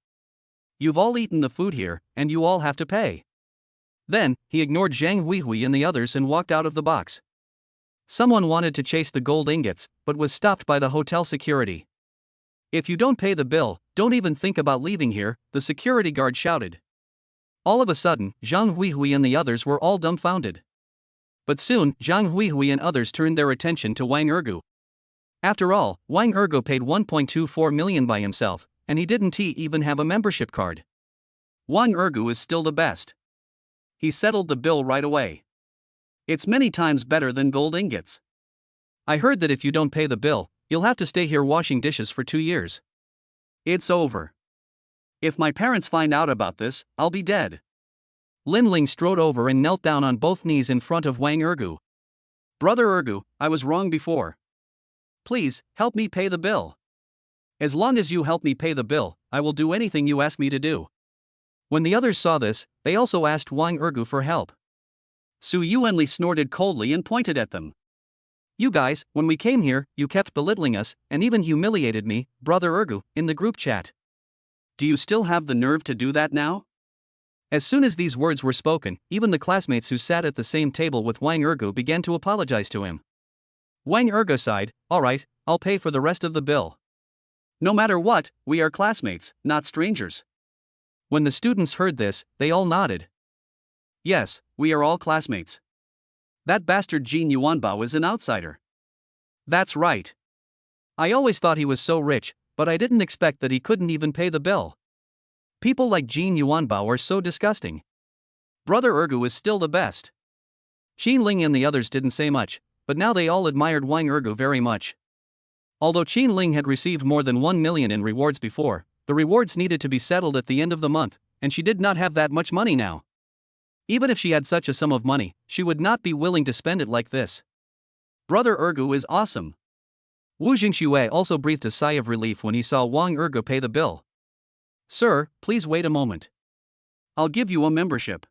"You've all eaten the food here, and you all have to pay." Then, he ignored Zhang Huihui and the others and walked out of the box. Someone wanted to chase the gold ingots, but was stopped by the hotel security. "If you don't pay the bill, don't even think about leaving here," the security guard shouted. All of a sudden, Zhang Huihui and the others were all dumbfounded. But soon, Zhang Huihui and others turned their attention to Wang Ergu. After all, Wang Ergu paid 1.24 million by himself, and he didn't even have a membership card. Wang Ergu is still the best. He settled the bill right away. It's many times better than gold ingots. I heard that if you don't pay the bill, you'll have to stay here washing dishes for 2 years. It's over. If my parents find out about this, I'll be dead. Lin Ling strode over and knelt down on both knees in front of Wang Ergu. Brother Ergu, I was wrong before. Please, help me pay the bill. As long as you help me pay the bill, I will do anything you ask me to do. When the others saw this, they also asked Wang Ergu for help. Su Yuanli snorted coldly and pointed at them. You guys, when we came here, you kept belittling us, and even humiliated me, Brother Ergu, in the group chat. Do you still have the nerve to do that now? As soon as these words were spoken, even the classmates who sat at the same table with Wang Ergu began to apologize to him. Wang Ergu sighed, alright, I'll pay for the rest of the bill. No matter what, we are classmates, not strangers. When the students heard this, they all nodded. Yes, we are all classmates. That bastard Jin Yuanbao is an outsider. That's right. I always thought he was so rich, but I didn't expect that he couldn't even pay the bill. People like Jin Yuanbao are so disgusting. Brother Ergu is still the best. Qin Ling and the others didn't say much, but now they all admired Wang Ergu very much. Although Qin Ling had received more than 1 million in rewards before, the rewards needed to be settled at the end of the month, and she did not have that much money now. Even if she had such a sum of money, she would not be willing to spend it like this. Brother Ergu is awesome. Wu Jingxue also breathed a sigh of relief when he saw Wang Ergu pay the bill. Sir, please wait a moment. I'll give you a membership.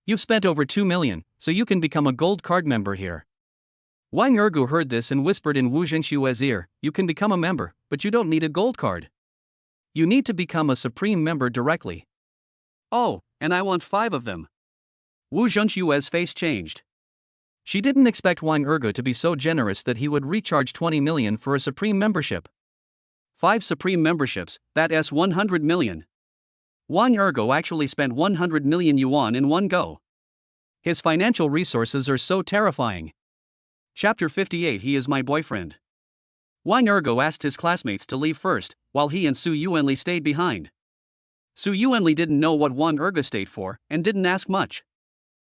You've spent over 2 million, so you can become a gold card member here. Wang Ergu heard this and whispered in Wu Jingxue's ear, you can become a member, but you don't need a gold card. You need to become a supreme member directly. Oh, and I want 5 of them. Wu Zhengxue's face changed. She didn't expect Wang Ergu to be so generous that he would recharge 20 million for a supreme membership. 5 supreme memberships, that's 100 million. Wang Ergu actually spent 100 million yuan in one go. His financial resources are so terrifying. Chapter 58 He is my boyfriend. Wang Ergu asked his classmates to leave first, while he and Su Yuanli stayed behind. Su Yuanli didn't know what Wang Ergu stayed for, and didn't ask much.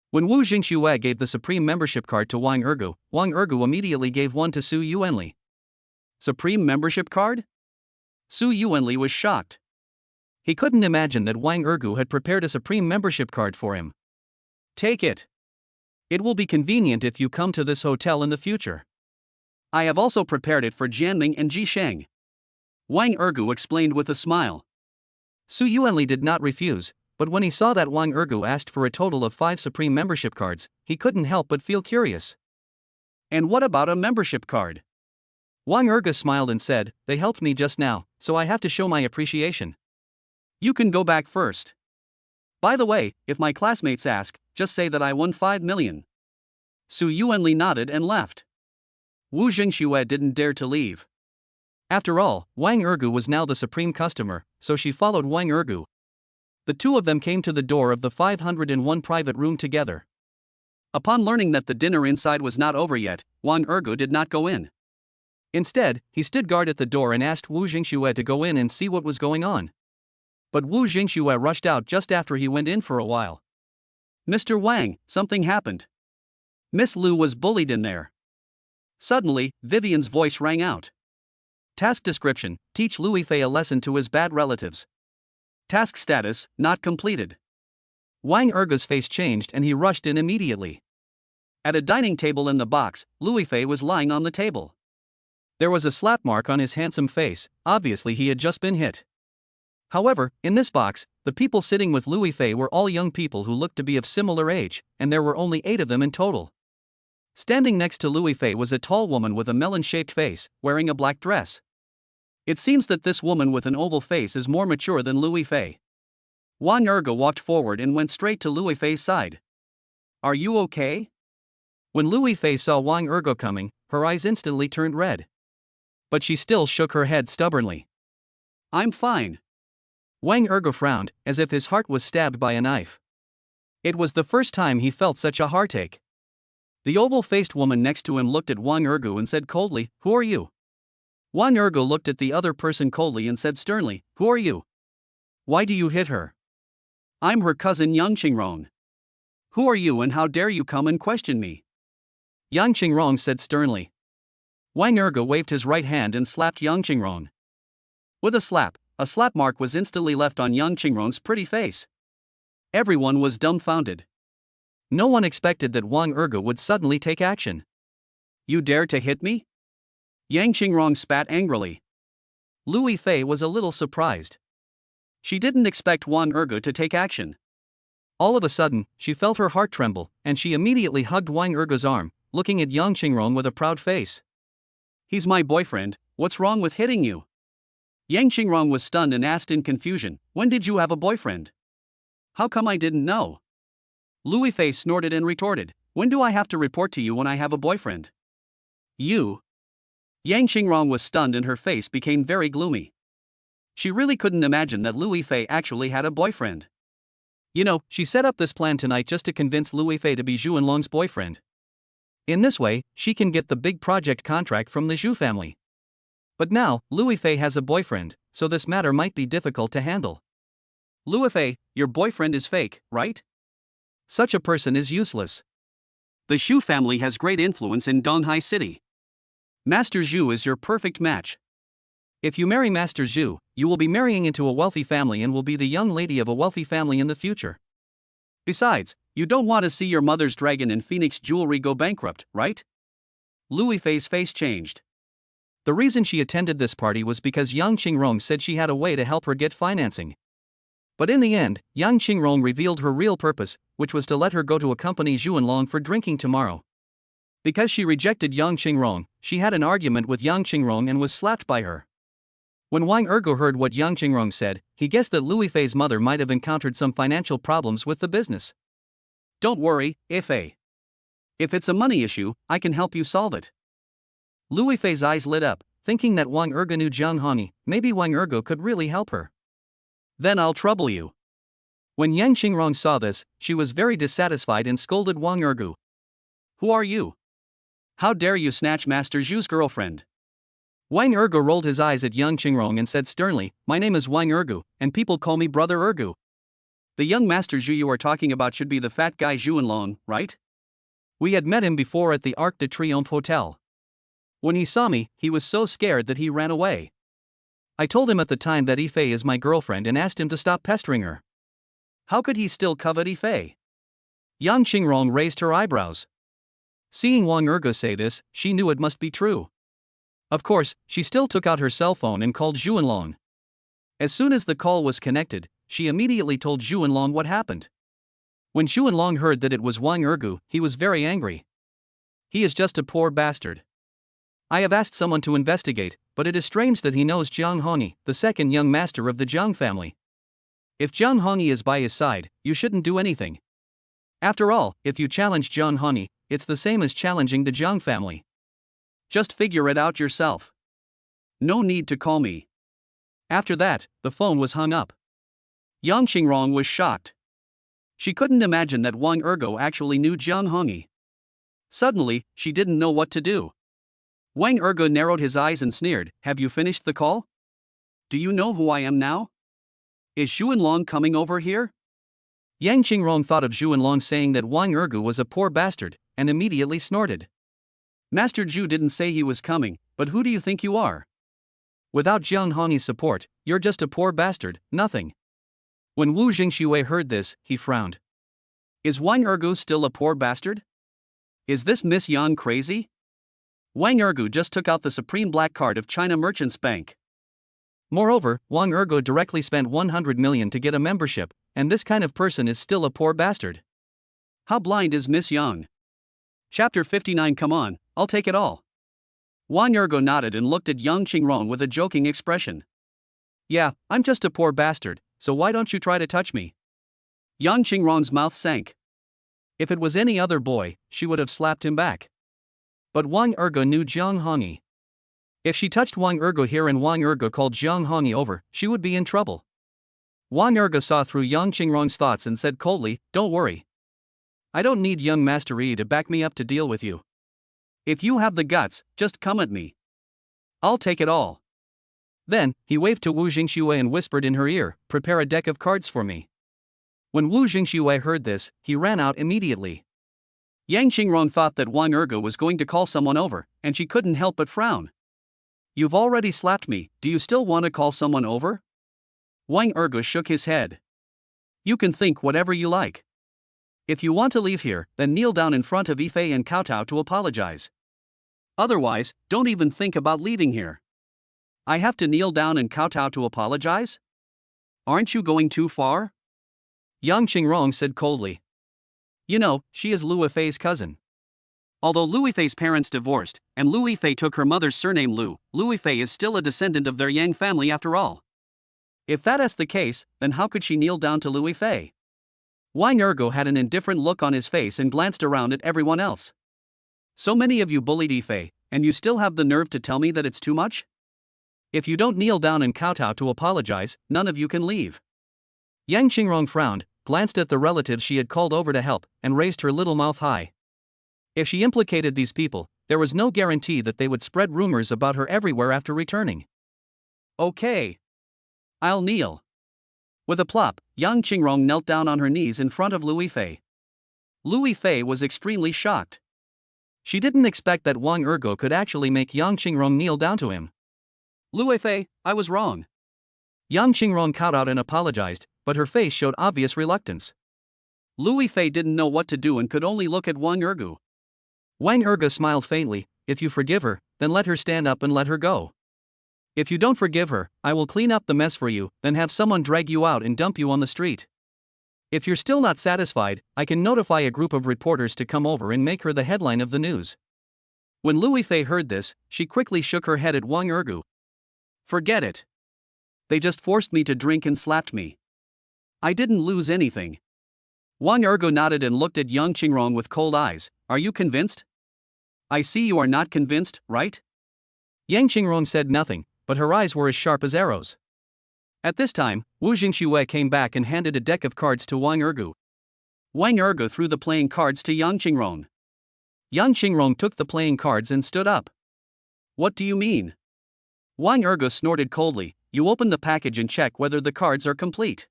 When Wu Jingxue gave the supreme membership card to Wang Ergu immediately gave one to Su Yuanli. Supreme membership card? Su Yuanli was shocked. He couldn't imagine that Wang Ergu had prepared a supreme membership card for him. Take it. It will be convenient if you come to this hotel in the future. I have also prepared it for Jianming and Jisheng. Wang Ergu explained with a smile. Su Yuanli did not refuse, but when he saw that Wang Ergu asked for a total of 5 supreme membership cards, he couldn't help but feel curious. And what about a membership card? Wang Ergu smiled and said, they helped me just now, so I have to show my appreciation. You can go back first. By the way, if my classmates ask, just say that I won 5 million. Su Yuanli nodded and left. Wu Jingxue didn't dare to leave. After all, Wang Ergu was now the supreme customer, so she followed Wang Ergu. The two of them came to the door of the 501 private room together. Upon learning that the dinner inside was not over yet, Wang Ergu did not go in. Instead, he stood guard at the door and asked Wu Jingxue to go in and see what was going on. But Wu Jingxue rushed out just after he went in for a while. Mr. Wang, something happened. Miss Lu was bullied in there. Suddenly, Vivian's voice rang out. Task description, teach Lu Fei a lesson to his bad relatives. Task status, not completed. Wang Ergu's face changed and he rushed in immediately. At a dining table in the box, Lu Fei was lying on the table. There was a slap mark on his handsome face, obviously he had just been hit. However, in this box, the people sitting with Lu Fei were all young people who looked to be of similar age, and there were only 8 of them in total. Standing next to Lu Fei was a tall woman with a melon-shaped face, wearing a black dress. It seems that this woman with an oval face is more mature than Lu Fei. Wang Ergu walked forward and went straight to Lu Fei's side. Are you okay? When Lu Fei saw Wang Ergu coming, her eyes instantly turned red. But she still shook her head stubbornly. I'm fine. Wang Ergu frowned, as if his heart was stabbed by a knife. It was the first time he felt such a heartache. The oval-faced woman next to him looked at Wang Ergu and said coldly, Who are you? Wang Ergu looked at the other person coldly and said sternly, Who are you? Why do you hit her? I'm her cousin Yang Qingrong. Who are you and how dare you come and question me? Yang Qingrong said sternly. Wang Ergu waved his right hand and slapped Yang Qingrong. With a slap, a slap mark was instantly left on Yang Qingrong's pretty face. Everyone was dumbfounded. No one expected that Wang Ergo would suddenly take action. You dare to hit me? Yang Qingrong spat angrily. Lu Fei was a little surprised. She didn't expect Wang Ergo to take action. All of a sudden, she felt her heart tremble, and she immediately hugged Wang Ergo's arm, looking at Yang Qingrong with a proud face. He's my boyfriend, what's wrong with hitting you? Yang Qingrong was stunned and asked in confusion, when did you have a boyfriend? How come I didn't know? Lu Fei snorted and retorted, when do I have to report to you when I have a boyfriend? You? Yang Qingrong was stunned and her face became very gloomy. She really couldn't imagine that Lu Fei actually had a boyfriend. You know, she set up this plan tonight just to convince Lu Fei to be Zhu Enlong's boyfriend. In this way, she can get the big project contract from the Zhu family. But now, Lu Fei has a boyfriend, so this matter might be difficult to handle. Lu Fei, your boyfriend is fake, right? Such a person is useless. The Zhu family has great influence in Donghai City. Master Zhu is your perfect match. If you marry Master Zhu, you will be marrying into a wealthy family and will be the young lady of a wealthy family in the future. Besides, you don't want to see your mother's dragon and phoenix jewelry go bankrupt, right? Lu Fei's face changed. The reason she attended this party was because Yang Qingrong said she had a way to help her get financing. But in the end, Yang Qingrong revealed her real purpose, which was to let her go to accompany Zhu Enlong for drinking tomorrow. Because she rejected Yang Qingrong, she had an argument with Yang Qingrong and was slapped by her. When Wang Ergo heard what Yang Qingrong said, he guessed that Lu Fei's mother might have encountered some financial problems with the business. Don't worry, Fei. If it's a money issue, I can help you solve it. Lu Fei's eyes lit up, thinking that Wang Ergo knew Jiang Hongyi, maybe Wang Ergo could really help her. Then I'll trouble you. When Yang Qingrong saw this, she was very dissatisfied and scolded Wang Ergo. Who are you? How dare you snatch Master Zhu's girlfriend? Wang Ergo rolled his eyes at Yang Qingrong and said sternly, my name is Wang Ergo, and people call me Brother Ergo. The young Master Zhu you are talking about should be the fat guy Zhu Enlong, right? We had met him before at the Arc de Triomphe Hotel. When he saw me, he was so scared that he ran away. I told him at the time that Fei is my girlfriend and asked him to stop pestering her. How could he still covet Fei? Yang Qingrong raised her eyebrows. Seeing Wang Ergo say this, she knew it must be true. Of course, she still took out her cell phone and called Zhu Enlong. As soon as the call was connected, she immediately told Zhu Enlong what happened. When Zhu Enlong heard that it was Wang Ergo, he was very angry. He is just a poor bastard. I have asked someone to investigate, but it is strange that he knows Jiang Hongyi, the second young master of the Jiang family. If Jiang Hongyi is by his side, you shouldn't do anything. After all, if you challenge Jiang Hongyi, it's the same as challenging the Jiang family. Just figure it out yourself. No need to call me. After that, the phone was hung up. Yang Qingrong was shocked. She couldn't imagine that Wang Ergo actually knew Jiang Hongyi. Suddenly, she didn't know what to do. Wang Ergo narrowed his eyes and sneered, have you finished the call? Do you know who I am now? Is Zhu Enlong coming over here? Yang Qingrong thought of Zhu Enlong saying that Wang Ergo was a poor bastard, and immediately snorted. Master Zhu didn't say he was coming, but who do you think you are? Without Jiang Hongyi's support, you're just a poor bastard, nothing. When Wu Jingxue heard this, he frowned. Is Wang Ergo still a poor bastard? Is this Miss Yang crazy? Wang Ergo just took out the supreme black card of China Merchants Bank. Moreover, Wang Ergo directly spent 100 million to get a membership, and this kind of person is still a poor bastard. How blind is Miss Yang? Chapter 59. Come on, I'll take it all. Wang Ergo nodded and looked at Yang Qingrong with a joking expression. Yeah, I'm just a poor bastard, so why don't you try to touch me? Yang Qingrong's mouth sank. If it was any other boy, she would have slapped him back. But Wang Ergo knew Jiang Hongyi. If she touched Wang Ergo here and Wang Ergo called Jiang Hongyi over, she would be in trouble. Wang Ergo saw through Yang Qingrong's thoughts and said coldly, don't worry. I don't need young Master Yi to back me up to deal with you. If you have the guts, just come at me. I'll take it all. Then, he waved to Wu Jingxue and whispered in her ear, prepare a deck of cards for me. When Wu Jingxue heard this, he ran out immediately. Yang Qingrong thought that Wang Ergo was going to call someone over, and she couldn't help but frown. You've already slapped me, do you still want to call someone over? Wang Ergo shook his head. You can think whatever you like. If you want to leave here, then kneel down in front of Ife and kowtow to apologize. Otherwise, don't even think about leaving here. I have to kneel down and kowtow to apologize? Aren't you going too far? Yang Qingrong said coldly. You know, she is Lu Fei's cousin. Although Lu Fei's parents divorced, and Lu Fei took her mother's surname Lu Fei is still a descendant of their Yang family after all. If that is the case, then how could she kneel down to Lu Fei? Wang Ergo had an indifferent look on his face and glanced around at everyone else. So many of you bullied Ife, and you still have the nerve to tell me that it's too much? If you don't kneel down and kowtow to apologize, none of you can leave. Yang Qingrong frowned, glanced at the relatives she had called over to help, and raised her little mouth high. If she implicated these people, there was no guarantee that they would spread rumors about her everywhere after returning. Okay. I'll kneel. With a plop, Yang Qingrong knelt down on her knees in front of Lu Fei. Lu Fei was extremely shocked. She didn't expect that Wang Ergo could actually make Yang Qingrong kneel down to him. Lu Fei, I was wrong. Yang Qingrong kowtowed and apologized, but her face showed obvious reluctance. Lu Fei didn't know what to do and could only look at Wang Ergo. Wang Ergo smiled faintly. If you forgive her, then let her stand up and let her go. If you don't forgive her, I will clean up the mess for you, then have someone drag you out and dump you on the street. If you're still not satisfied, I can notify a group of reporters to come over and make her the headline of the news. When Lu Fei heard this, she quickly shook her head at Wang Ergo. Forget it. They just forced me to drink and slapped me. I didn't lose anything. Wang Ergo nodded and looked at Yang Qingrong with cold eyes. Are you convinced? I see you are not convinced, right? Yang Qingrong said nothing, but her eyes were as sharp as arrows. At this time, Wu Jingxue came back and handed a deck of cards to Wang Ergo. Wang Ergo threw the playing cards to Yang Qingrong. Yang Qingrong took the playing cards and stood up. What do you mean? Wang Ergo snorted coldly. You open the package and check whether the cards are complete.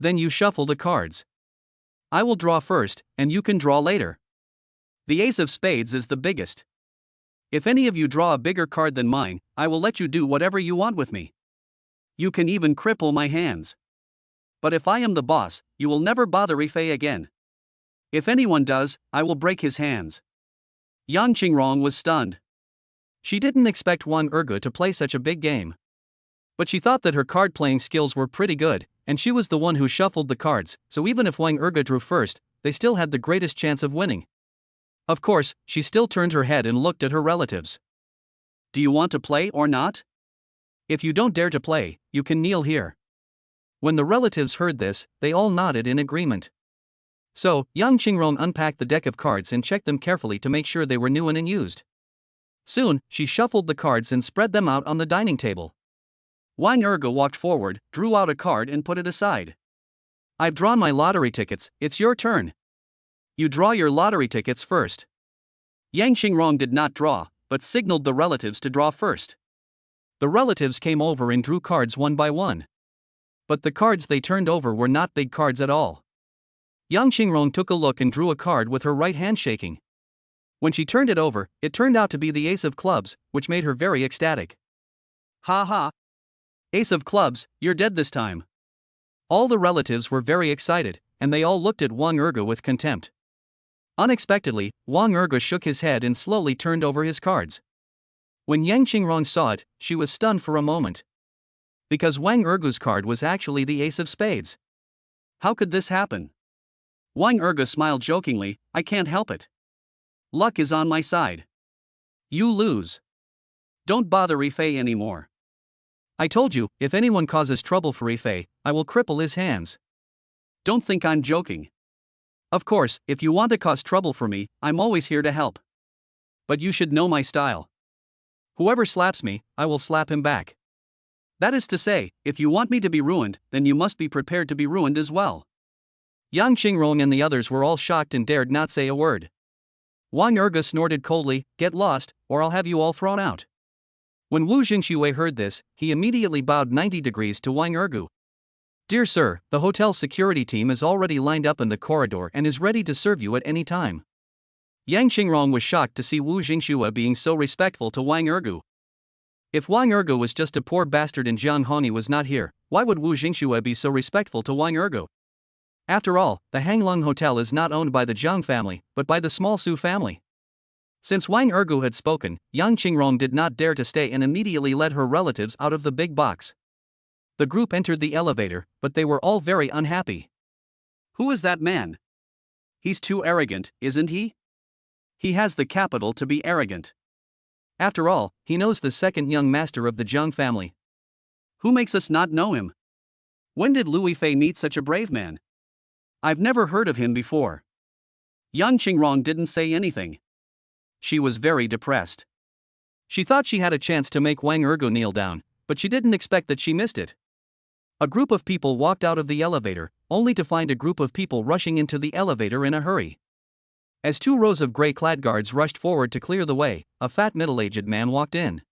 Then you shuffle the cards. I will draw first, and you can draw later. The ace of spades is the biggest. If any of you draw a bigger card than mine, I will let you do whatever you want with me. You can even cripple my hands. But if I am the boss, you will never bother Ife again. If anyone does, I will break his hands. Yang Qingrong was stunned. She didn't expect Wang Ergo to play such a big game. But she thought that her card-playing skills were pretty good, and she was the one who shuffled the cards, so even if Wang Ergo drew first, they still had the greatest chance of winning. Of course, she still turned her head and looked at her relatives. Do you want to play or not? If you don't dare to play, you can kneel here. When the relatives heard this, they all nodded in agreement. So, Yang Qingrong unpacked the deck of cards and checked them carefully to make sure they were new and unused. Soon, she shuffled the cards and spread them out on the dining table. Wang Ergo walked forward, drew out a card and put it aside. I've drawn my lottery tickets, it's your turn. You draw your lottery tickets first. Yang Qingrong did not draw, but signaled the relatives to draw first. The relatives came over and drew cards one by one. But the cards they turned over were not big cards at all. Yang Qingrong took a look and drew a card with her right hand shaking. When she turned it over, it turned out to be the ace of clubs, which made her very ecstatic. Ha ha! Ace of clubs, you're dead this time. All the relatives were very excited, and they all looked at Wang Ergo with contempt. Unexpectedly, Wang Ergo shook his head and slowly turned over his cards. When Yang Qingrong saw it, she was stunned for a moment. Because Wang Ergo's card was actually the ace of spades. How could this happen? Wang Ergo smiled jokingly. I can't help it. Luck is on my side. You lose. Don't bother Ife anymore. I told you, if anyone causes trouble for Ife, I will cripple his hands. Don't think I'm joking. Of course, if you want to cause trouble for me, I'm always here to help. But you should know my style. Whoever slaps me, I will slap him back. That is to say, if you want me to be ruined, then you must be prepared to be ruined as well. Yang Qingrong and the others were all shocked and dared not say a word. Wang Ergo snorted coldly, get lost, or I'll have you all thrown out. When Wu Jingxue heard this, he immediately bowed 90 degrees to Wang Ergo. Dear sir, the hotel security team is already lined up in the corridor and is ready to serve you at any time. Yang Qingrong was shocked to see Wu Jingxue being so respectful to Wang Ergo. If Wang Ergo was just a poor bastard and Jiang Hongyi was not here, why would Wu Jingxue be so respectful to Wang Ergo? After all, the Hanglong Hotel is not owned by the Jiang family, but by the small Su family. Since Wang Ergo had spoken, Yang Qingrong did not dare to stay and immediately led her relatives out of the big box. The group entered the elevator, but they were all very unhappy. Who is that man? He's too arrogant, isn't he? He has the capital to be arrogant. After all, he knows the second young master of the Jiang family. Who makes us not know him? When did Lu Fei meet such a brave man? I've never heard of him before. Yang Qingrong didn't say anything. She was very depressed. She thought she had a chance to make Wang Ergo kneel down, but she didn't expect that she missed it. A group of people walked out of the elevator, only to find a group of people rushing into the elevator in a hurry. As 2 rows of gray-clad guards rushed forward to clear the way, a fat middle-aged man walked in.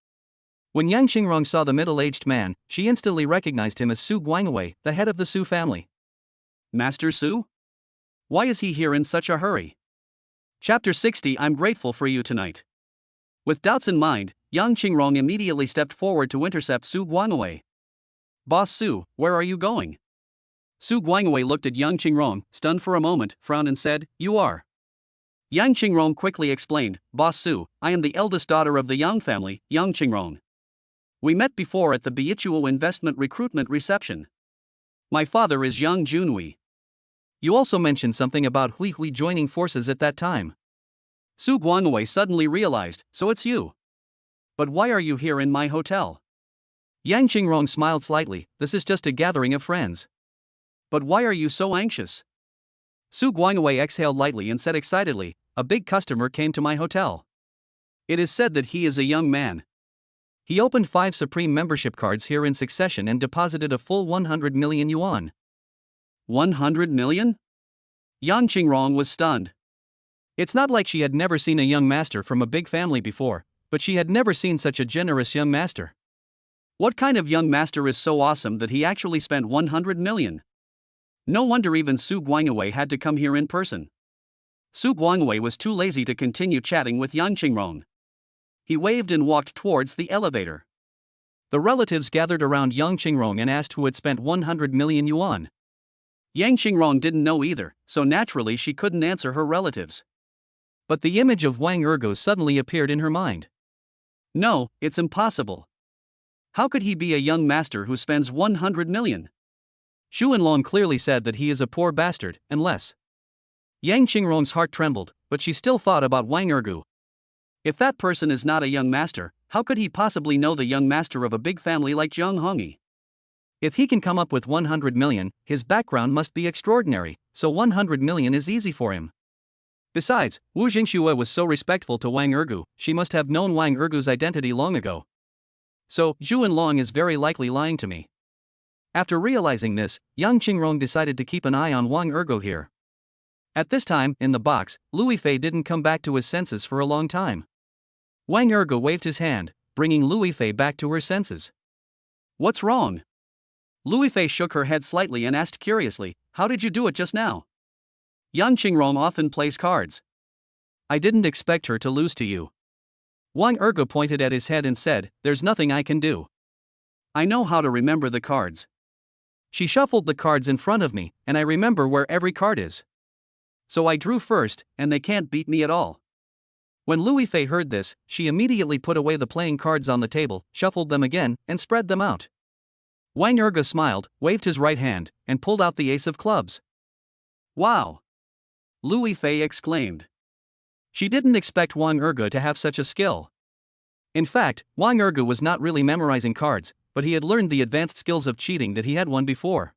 When Yang Qingrong saw the middle-aged man, she instantly recognized him as Su Guangwei, the head of the Su family. Master Su? Why is he here in such a hurry? Chapter 60. I'm grateful for you tonight. With doubts in mind, Yang Qingrong immediately stepped forward to intercept Su Guangwei. Boss Su, where are you going? Su Guangwei looked at Yang Qingrong, stunned for a moment, frowned and said, You are. Yang Qingrong quickly explained, Boss Su, I am the eldest daughter of the Yang family, Yang Qingrong. We met before at the Beichuo investment recruitment reception. My father is Yang Junwei. You also mentioned something about Hui joining forces at that time. Su Guangwei suddenly realized, so it's you. But why are you here in my hotel? Yang Qingrong smiled slightly, this is just a gathering of friends. But why are you so anxious? Su Guangwei exhaled lightly and said excitedly, a big customer came to my hotel. It is said that he is a young man. He opened 5 Supreme membership cards here in succession and deposited a full 100 million yuan. 100 million? Yang Qingrong was stunned. It's not like she had never seen a young master from a big family before, but she had never seen such a generous young master. What kind of young master is so awesome that he actually spent 100 million? No wonder even Su Guangwei had to come here in person. Su Guangwei was too lazy to continue chatting with Yang Qingrong. He waved and walked towards the elevator. The relatives gathered around Yang Qingrong and asked who had spent 100 million yuan. Yang Qingrong didn't know either, so naturally she couldn't answer her relatives. But the image of Wang Ergo suddenly appeared in her mind. No, it's impossible. How could he be a young master who spends 100 million? Xuanlong clearly said that he is a poor bastard, unless. Yang Qingrong's heart trembled, but she still thought about Wang Ergo. If that person is not a young master, how could he possibly know the young master of a big family like Jiang Hongyi? If he can come up with 100 million, his background must be extraordinary, so 100 million is easy for him. Besides, Wu Jingxue was so respectful to Wang Ergo, she must have known Wang Ergo's identity long ago. So, Xuanlong is very likely lying to me. After realizing this, Yang Qingrong decided to keep an eye on Wang Ergo here. At this time, in the box, Lu Fei didn't come back to his senses for a long time. Wang Ergo waved his hand, bringing Lu Fei back to her senses. What's wrong? Lu Fei shook her head slightly and asked curiously, how did you do it just now? Yang Qingrong often plays cards. I didn't expect her to lose to you. Wang Ergo pointed at his head and said, there's nothing I can do. I know how to remember the cards. She shuffled the cards in front of me, and I remember where every card is. So I drew first, and they can't beat me at all. When Lu Fei heard this, she immediately put away the playing cards on the table, shuffled them again, and spread them out. Wang Ergo smiled, waved his right hand, and pulled out the ace of clubs. Wow! Lu Fei exclaimed. She didn't expect Wang Ergo to have such a skill. In fact, Wang Ergo was not really memorizing cards, but he had learned the advanced skills of cheating that he had won before.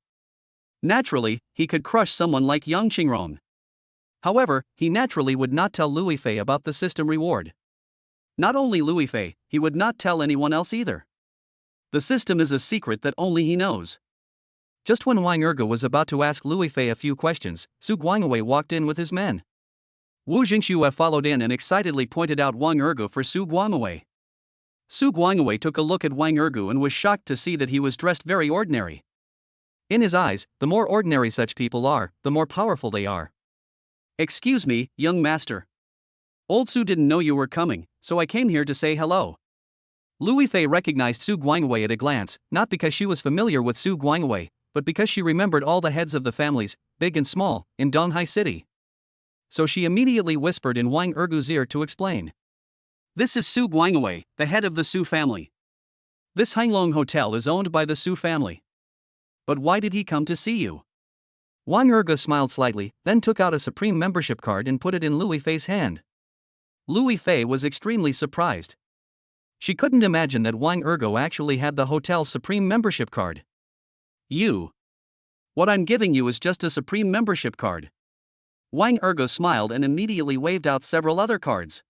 Naturally, he could crush someone like Yang Qingrong. However, he naturally would not tell Lu Fei about the system reward. Not only Lu Fei, he would not tell anyone else either. The system is a secret that only he knows. Just when Wang Ergo was about to ask Lu Fei a few questions, Su Guangwei walked in with his men. Wu Jingxue followed in and excitedly pointed out Wang Ergo for Su Guangwei. Su Guangwei took a look at Wang Ergo and was shocked to see that he was dressed very ordinary. In his eyes, the more ordinary such people are, the more powerful they are. Excuse me, young master. Old Su didn't know you were coming, so I came here to say hello. Lu Fei recognized Su Guangwei at a glance, not because she was familiar with Su Guangwei, but because she remembered all the heads of the families, big and small, in Donghai City. So she immediately whispered in Wang Ergu's ear to explain. This is Su Guangwei, the head of the Su family. This Hanglong Hotel is owned by the Su family. But why did he come to see you? Wang Ergu smiled slightly, then took out a Supreme membership card and put it in Lu Fei's hand. Lu Fei was extremely surprised. She couldn't imagine that Wang Ergu actually had the hotel's Supreme membership card. What I'm giving you is just a Supreme membership card. Wang Ergu smiled and immediately waved out several other cards.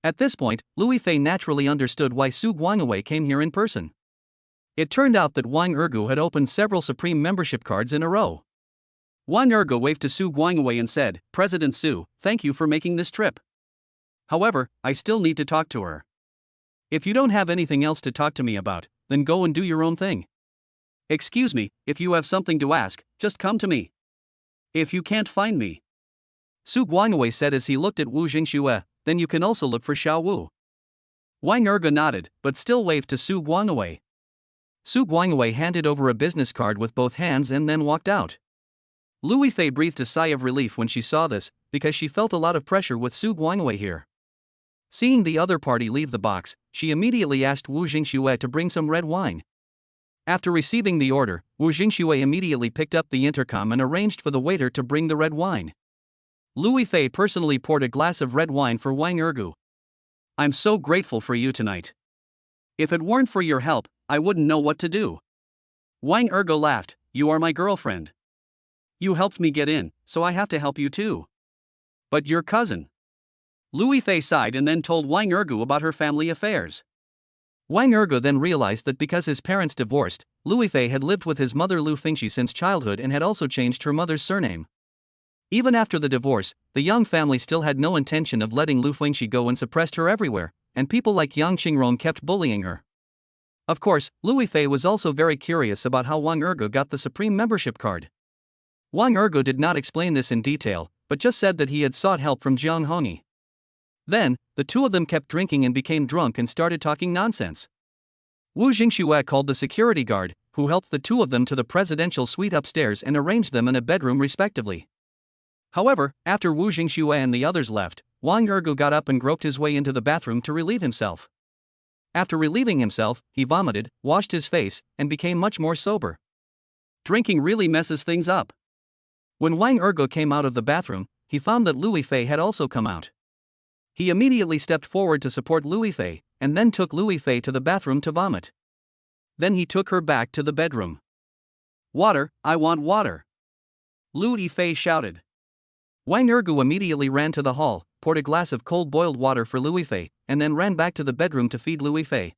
At this point, Lu Fei naturally understood why Su Guangwei came here in person. It turned out that Wang Ergu had opened several Supreme membership cards in a row. Wang Ergu waved to Su Guangwei and said, President Su, thank you for making this trip. However, I still need to talk to her. If you don't have anything else to talk to me about, then go and do your own thing. Excuse me, if you have something to ask, just come to me. If you can't find me, Su Guangwei said as he looked at Wu Jingxue, then you can also look for Xiao Wu. Wang Ergu nodded, but still waved to Su Guangwei. Su Guangwei handed over a business card with both hands and then walked out. Lu Fei breathed a sigh of relief when she saw this, because she felt a lot of pressure with Su Guangwei here. Seeing the other party leave the box, she immediately asked Wu Jingxue to bring some red wine. After receiving the order, Wu Jingxue immediately picked up the intercom and arranged for the waiter to bring the red wine. Lu Fei personally poured a glass of red wine for Wang Ergu. I'm so grateful for you tonight. If it weren't for your help, I wouldn't know what to do. Wang Ergu laughed, you are my girlfriend. You helped me get in, so I have to help you too. But your cousin. Lu Fei sighed and then told Wang Ergu about her family affairs. Wang Ergu then realized that because his parents divorced, Lu Fei had lived with his mother Lu Fengxi since childhood and had also changed her mother's surname. Even after the divorce, the Yong family still had no intention of letting Lu Fengxi go and suppressed her everywhere, and people like Yang Qingrong kept bullying her. Of course, Lu Fei was also very curious about how Wang Ergu got the Supreme membership card. Wang Ergu did not explain this in detail, but just said that he had sought help from Jiang Hongyi. Then, the two of them kept drinking and became drunk and started talking nonsense. Wu Jingxue called the security guard, who helped the two of them to the presidential suite upstairs and arranged them in a bedroom respectively. However, after Wu Jingxue and the others left, Wang Ergu got up and groped his way into the bathroom to relieve himself. After relieving himself, he vomited, washed his face, and became much more sober. Drinking really messes things up. When Wang Ergu came out of the bathroom, he found that Lu Fei had also come out. He immediately stepped forward to support Lu Fei, and then took Lu Fei to the bathroom to vomit. Then he took her back to the bedroom. Water, I want water! Lu Fei shouted. Wang Ergu immediately ran to the hall, poured a glass of cold boiled water for Lu Fei, and then ran back to the bedroom to feed Lu Fei.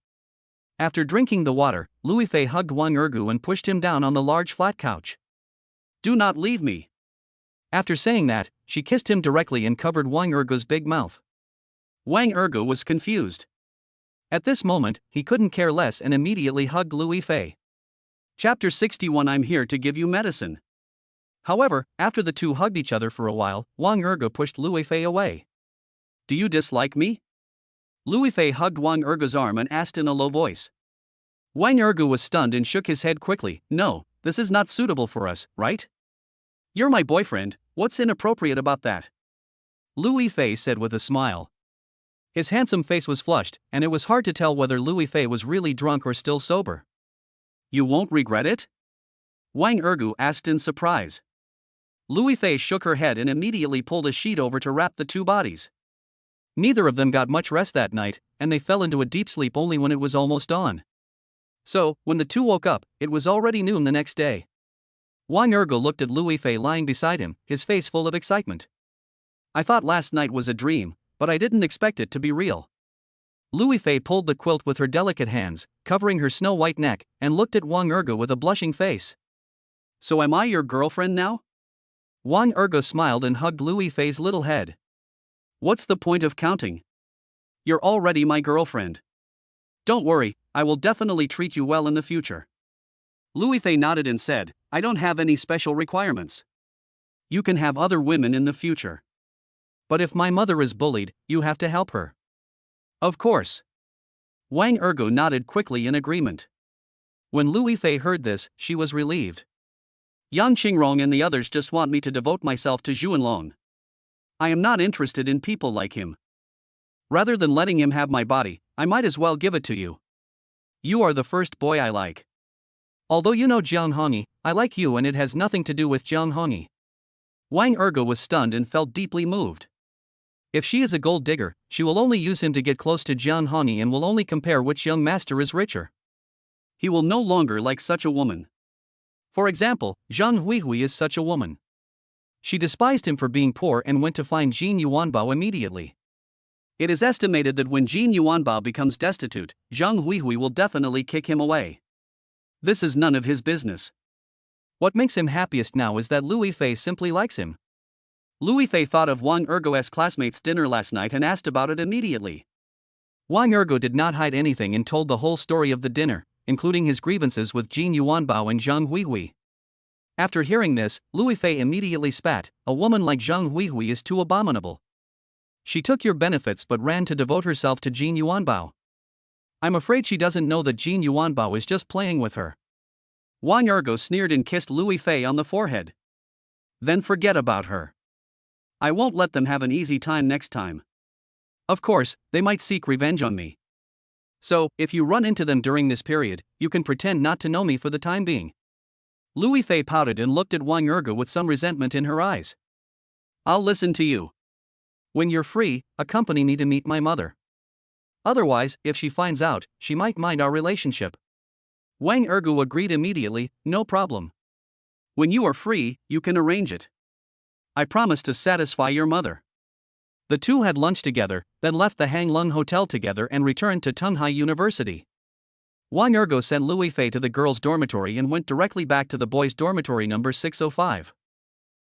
After drinking the water, Lu Fei hugged Wang Ergu and pushed him down on the large flat couch. Do not leave me! After saying that, she kissed him directly and covered Wang Ergu's big mouth. Wang Ergu was confused. At this moment, he couldn't care less and immediately hugged Lu Fei. Chapter 61 I'm here to give you medicine. However, after the two hugged each other for a while, Wang Ergu pushed Lu Fei away. Do you dislike me? Lu Fei hugged Wang Ergu's arm and asked in a low voice. Wang Ergu was stunned and shook his head quickly. No, this is not suitable for us, right? You're my boyfriend, what's inappropriate about that? Lu Fei said with a smile. His handsome face was flushed, and it was hard to tell whether Lu Fei was really drunk or still sober. You won't regret it? Wang Ergu asked in surprise. Lu Fei shook her head and immediately pulled a sheet over to wrap the two bodies. Neither of them got much rest that night, and they fell into a deep sleep only when it was almost dawn. So, when the two woke up, it was already noon the next day. Wang Ergu looked at Lu Fei lying beside him, his face full of excitement. I thought last night was a dream, but I didn't expect it to be real. Lu Fei pulled the quilt with her delicate hands, covering her snow-white neck, and looked at Wang Ergu with a blushing face. So am I your girlfriend now? Wang Ergu smiled and hugged Lu Fei's little head. What's the point of counting? You're already my girlfriend. Don't worry, I will definitely treat you well in the future. Lu Fei nodded and said, I don't have any special requirements. You can have other women in the future. But if my mother is bullied, you have to help her. Of course. Wang Ergo nodded quickly in agreement. When Lu Fei heard this, she was relieved. Yang Qingrong and the others just want me to devote myself to Yuan. I am not interested in people like him. Rather than letting him have my body, I might as well give it to you. You are the first boy I like. Although you know Jiang Hongyi, I like you and it has nothing to do with Jiang Hongyi. Wang Ergo was stunned and felt deeply moved. If she is a gold digger, she will only use him to get close to Jiang Hongyi and will only compare which young master is richer. He will no longer like such a woman. For example, Zhang Huihui is such a woman. She despised him for being poor and went to find Jin Yuanbao immediately. It is estimated that when Jin Yuanbao becomes destitute, Zhang Huihui will definitely kick him away. This is none of his business. What makes him happiest now is that Lu Fei simply likes him. Lu Fei thought of Wang Ergo's classmates' dinner last night and asked about it immediately. Wang Ergo did not hide anything and told the whole story of the dinner, including his grievances with Jin Yuanbao and Zhang Huihui. After hearing this, Lu Fei immediately spat. A woman like Zhang Huihui is too abominable. She took your benefits but ran to devote herself to Jin Yuanbao. I'm afraid she doesn't know that Jin Yuanbao is just playing with her. Wang Ergo sneered and kissed Lu Fei on the forehead. Then forget about her. I won't let them have an easy time next time. Of course, they might seek revenge on me. So, if you run into them during this period, you can pretend not to know me for the time being. Lu Fei pouted and looked at Wang Ergo with some resentment in her eyes. I'll listen to you. When you're free, accompany me to meet my mother. Otherwise, if she finds out, she might mind our relationship. Wang Ergo agreed immediately, no problem. When you are free, you can arrange it. I promise to satisfy your mother. The two had lunch together, then left the Hanglung Hotel together and returned to Tunghai University. Wang Ergo sent Lu Fei to the girls' dormitory and went directly back to the boys' dormitory number 605.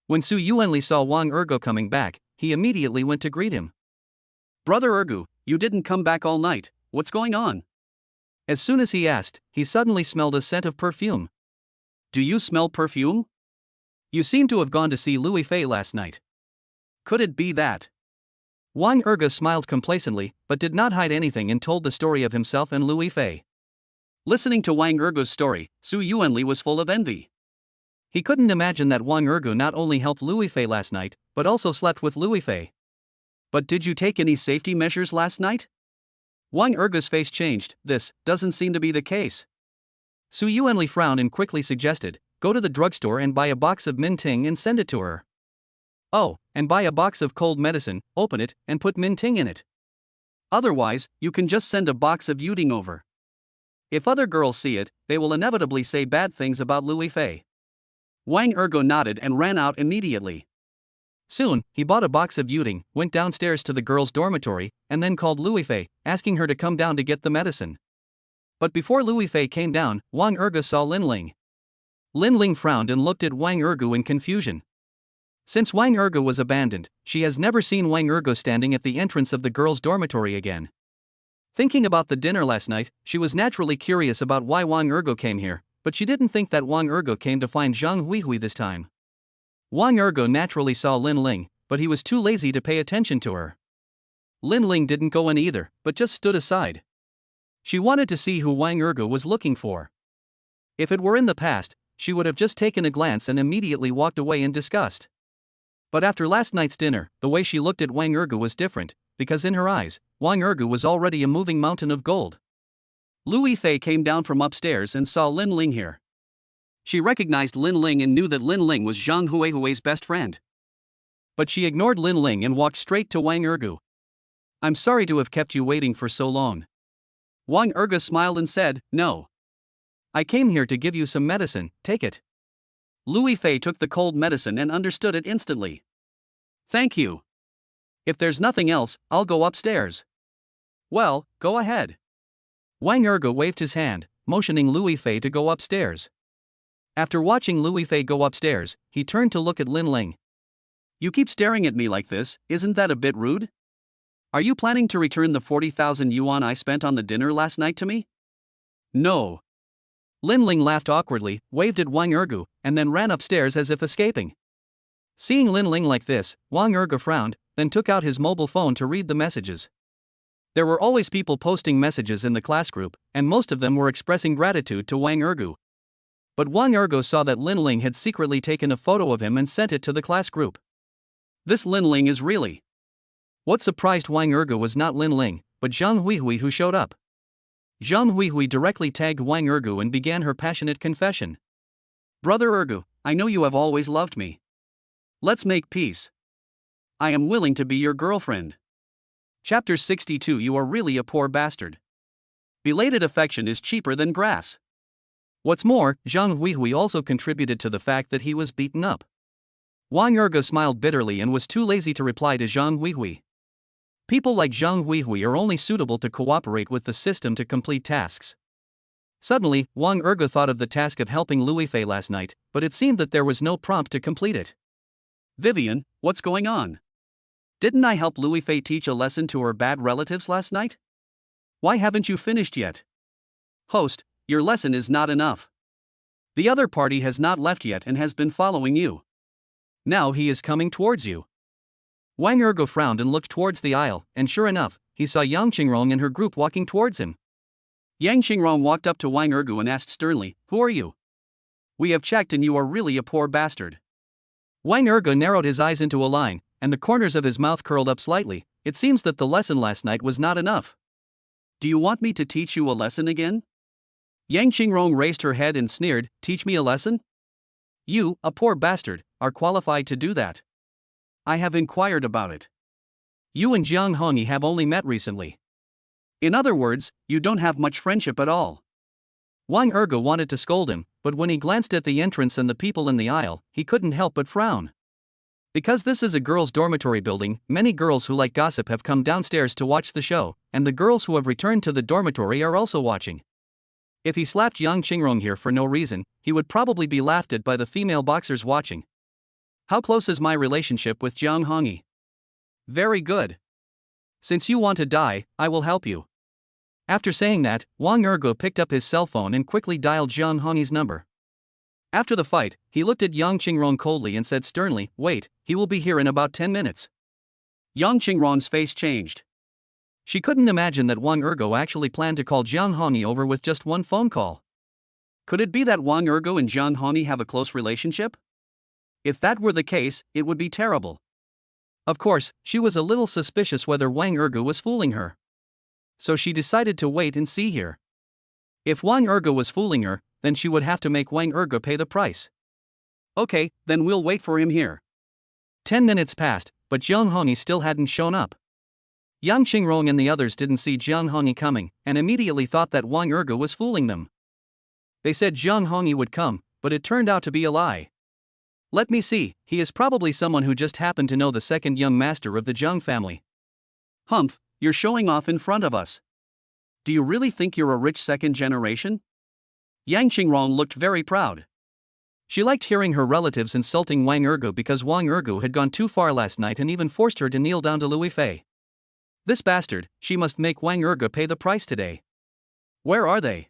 When Su Yuanli saw Wang Ergo coming back, he immediately went to greet him. Brother Ergo, you didn't come back all night, what's going on? As soon as he asked, he suddenly smelled a scent of perfume. Do you smell perfume? You seem to have gone to see Lu Fei last night. Could it be that? Wang Ergo smiled complacently, but did not hide anything and told the story of himself and Lu Fei. Listening to Wang Ergo's story, Su Yuanli was full of envy. He couldn't imagine that Wang Ergo not only helped Lu Fei last night, but also slept with Lu Fei. But did you take any safety measures last night? Wang Ergo's face changed. This doesn't seem to be the case. Su Yuanli frowned and quickly suggested, go to the drugstore and buy a box of Minting and send it to her. Oh, and buy a box of cold medicine, open it, and put Minting in it. Otherwise, you can just send a box of Yuding over. If other girls see it, they will inevitably say bad things about Lu Fei. Wang Ergo nodded and ran out immediately. Soon, he bought a box of Yuding, went downstairs to the girls' dormitory, and then called Lu Fei, asking her to come down to get the medicine. But before Lu Fei came down, Wang Ergo saw Lin Ling. Lin Ling frowned and looked at Wang Ergo in confusion. Since Wang Ergo was abandoned, she has never seen Wang Ergo standing at the entrance of the girls' dormitory again. Thinking about the dinner last night, she was naturally curious about why Wang Ergo came here, but she didn't think that Wang Ergo came to find Zhang Huihui this time. Wang Ergo naturally saw Lin Ling, but he was too lazy to pay attention to her. Lin Ling didn't go in either, but just stood aside. She wanted to see who Wang Ergo was looking for. If it were in the past, she would have just taken a glance and immediately walked away in disgust. But after last night's dinner, the way she looked at Wang Ergo was different, because in her eyes, Wang Ergo was already a moving mountain of gold. Lu Fei came down from upstairs and saw Lin Ling here. She recognized Lin Ling and knew that Lin Ling was Zhang Huihui's best friend. But she ignored Lin Ling and walked straight to Wang Ergo. I'm sorry to have kept you waiting for so long. Wang Ergo smiled and said, no. I came here to give you some medicine, take it. Lu Fei took the cold medicine and understood it instantly. Thank you. If there's nothing else, I'll go upstairs. Well, go ahead. Wang Ergo waved his hand, motioning Lu Fei to go upstairs. After watching Lu Fei go upstairs, he turned to look at Lin Ling. You keep staring at me like this, isn't that a bit rude? Are you planning to return the 40,000 yuan I spent on the dinner last night to me? No. Lin Ling laughed awkwardly, waved at Wang Ergo, and then ran upstairs as if escaping. Seeing Lin Ling like this, Wang Ergo frowned, then took out his mobile phone to read the messages. There were always people posting messages in the class group, and most of them were expressing gratitude to Wang Ergu. But Wang Ergu saw that Lin Ling had secretly taken a photo of him and sent it to the class group. This Lin Ling is really. What surprised Wang Ergu was not Lin Ling, but Zhang Huihui who showed up. Zhang Huihui directly tagged Wang Ergu and began her passionate confession. Brother Ergu, I know you have always loved me. Let's make peace. I am willing to be your girlfriend. Chapter 62. You are really a poor bastard. Belated affection is cheaper than grass. What's more, Zhang Huihui also contributed to the fact that he was beaten up. Wang Ergu smiled bitterly and was too lazy to reply to Zhang Huihui. People like Zhang Huihui are only suitable to cooperate with the system to complete tasks. Suddenly, Wang Ergu thought of the task of helping Lu Fei last night, but it seemed that there was no prompt to complete it. Vivian, what's going on? Didn't I help Lu Fei teach a lesson to her bad relatives last night? Why haven't you finished yet? Host, your lesson is not enough. The other party has not left yet and has been following you. Now he is coming towards you. Wang Ergu frowned and looked towards the aisle, and sure enough, he saw Yang Qingrong and her group walking towards him. Yang Qingrong walked up to Wang Ergu and asked sternly, "Who are you? We have checked and you are really a poor bastard." Wang Ergu narrowed his eyes into a line, and the corners of his mouth curled up slightly. It seems that the lesson last night was not enough. Do you want me to teach you a lesson again? Yang Qingrong raised her head and sneered, "Teach me a lesson? You, a poor bastard, are qualified to do that. I have inquired about it. You and Jiang Hongyi have only met recently. In other words, you don't have much friendship at all." Wang Ergu wanted to scold him, but when he glanced at the entrance and the people in the aisle, he couldn't help but frown. Because this is a girls' dormitory building, many girls who like gossip have come downstairs to watch the show, and the girls who have returned to the dormitory are also watching. If he slapped Yang Qingrong here for no reason, he would probably be laughed at by the female boxers watching. How close is my relationship with Jiang Hongyi? Very good. Since you want to die, I will help you. After saying that, Wang Ergu picked up his cell phone and quickly dialed Jiang Hongyi's number. After the fight, he looked at Yang Qingrong coldly and said sternly, "Wait, he will be here in about 10 minutes. Yang Qingrong's face changed. She couldn't imagine that Wang Ergu actually planned to call Jiang Hongyi over with just one phone call. Could it be that Wang Ergu and Jiang Hongyi have a close relationship? If that were the case, it would be terrible. Of course, she was a little suspicious whether Wang Ergu was fooling her. So she decided to wait and see here. If Wang Ergu was fooling her, then she would have to make Wang Ergu pay the price. Okay, then we'll wait for him here. 10 minutes passed, but Jiang Hongyi still hadn't shown up. Yang Qingrong and the others didn't see Jiang Hongyi coming, and immediately thought that Wang Ergu was fooling them. They said Jiang Hongyi would come, but it turned out to be a lie. Let me see, he is probably someone who just happened to know the second young master of the Zheng family. Humph, you're showing off in front of us. Do you really think you're a rich second generation? Yang Qingrong looked very proud. She liked hearing her relatives insulting Wang Ergu because Wang Ergu had gone too far last night and even forced her to kneel down to Lu Fei. This bastard, she must make Wang Ergu pay the price today. Where are they?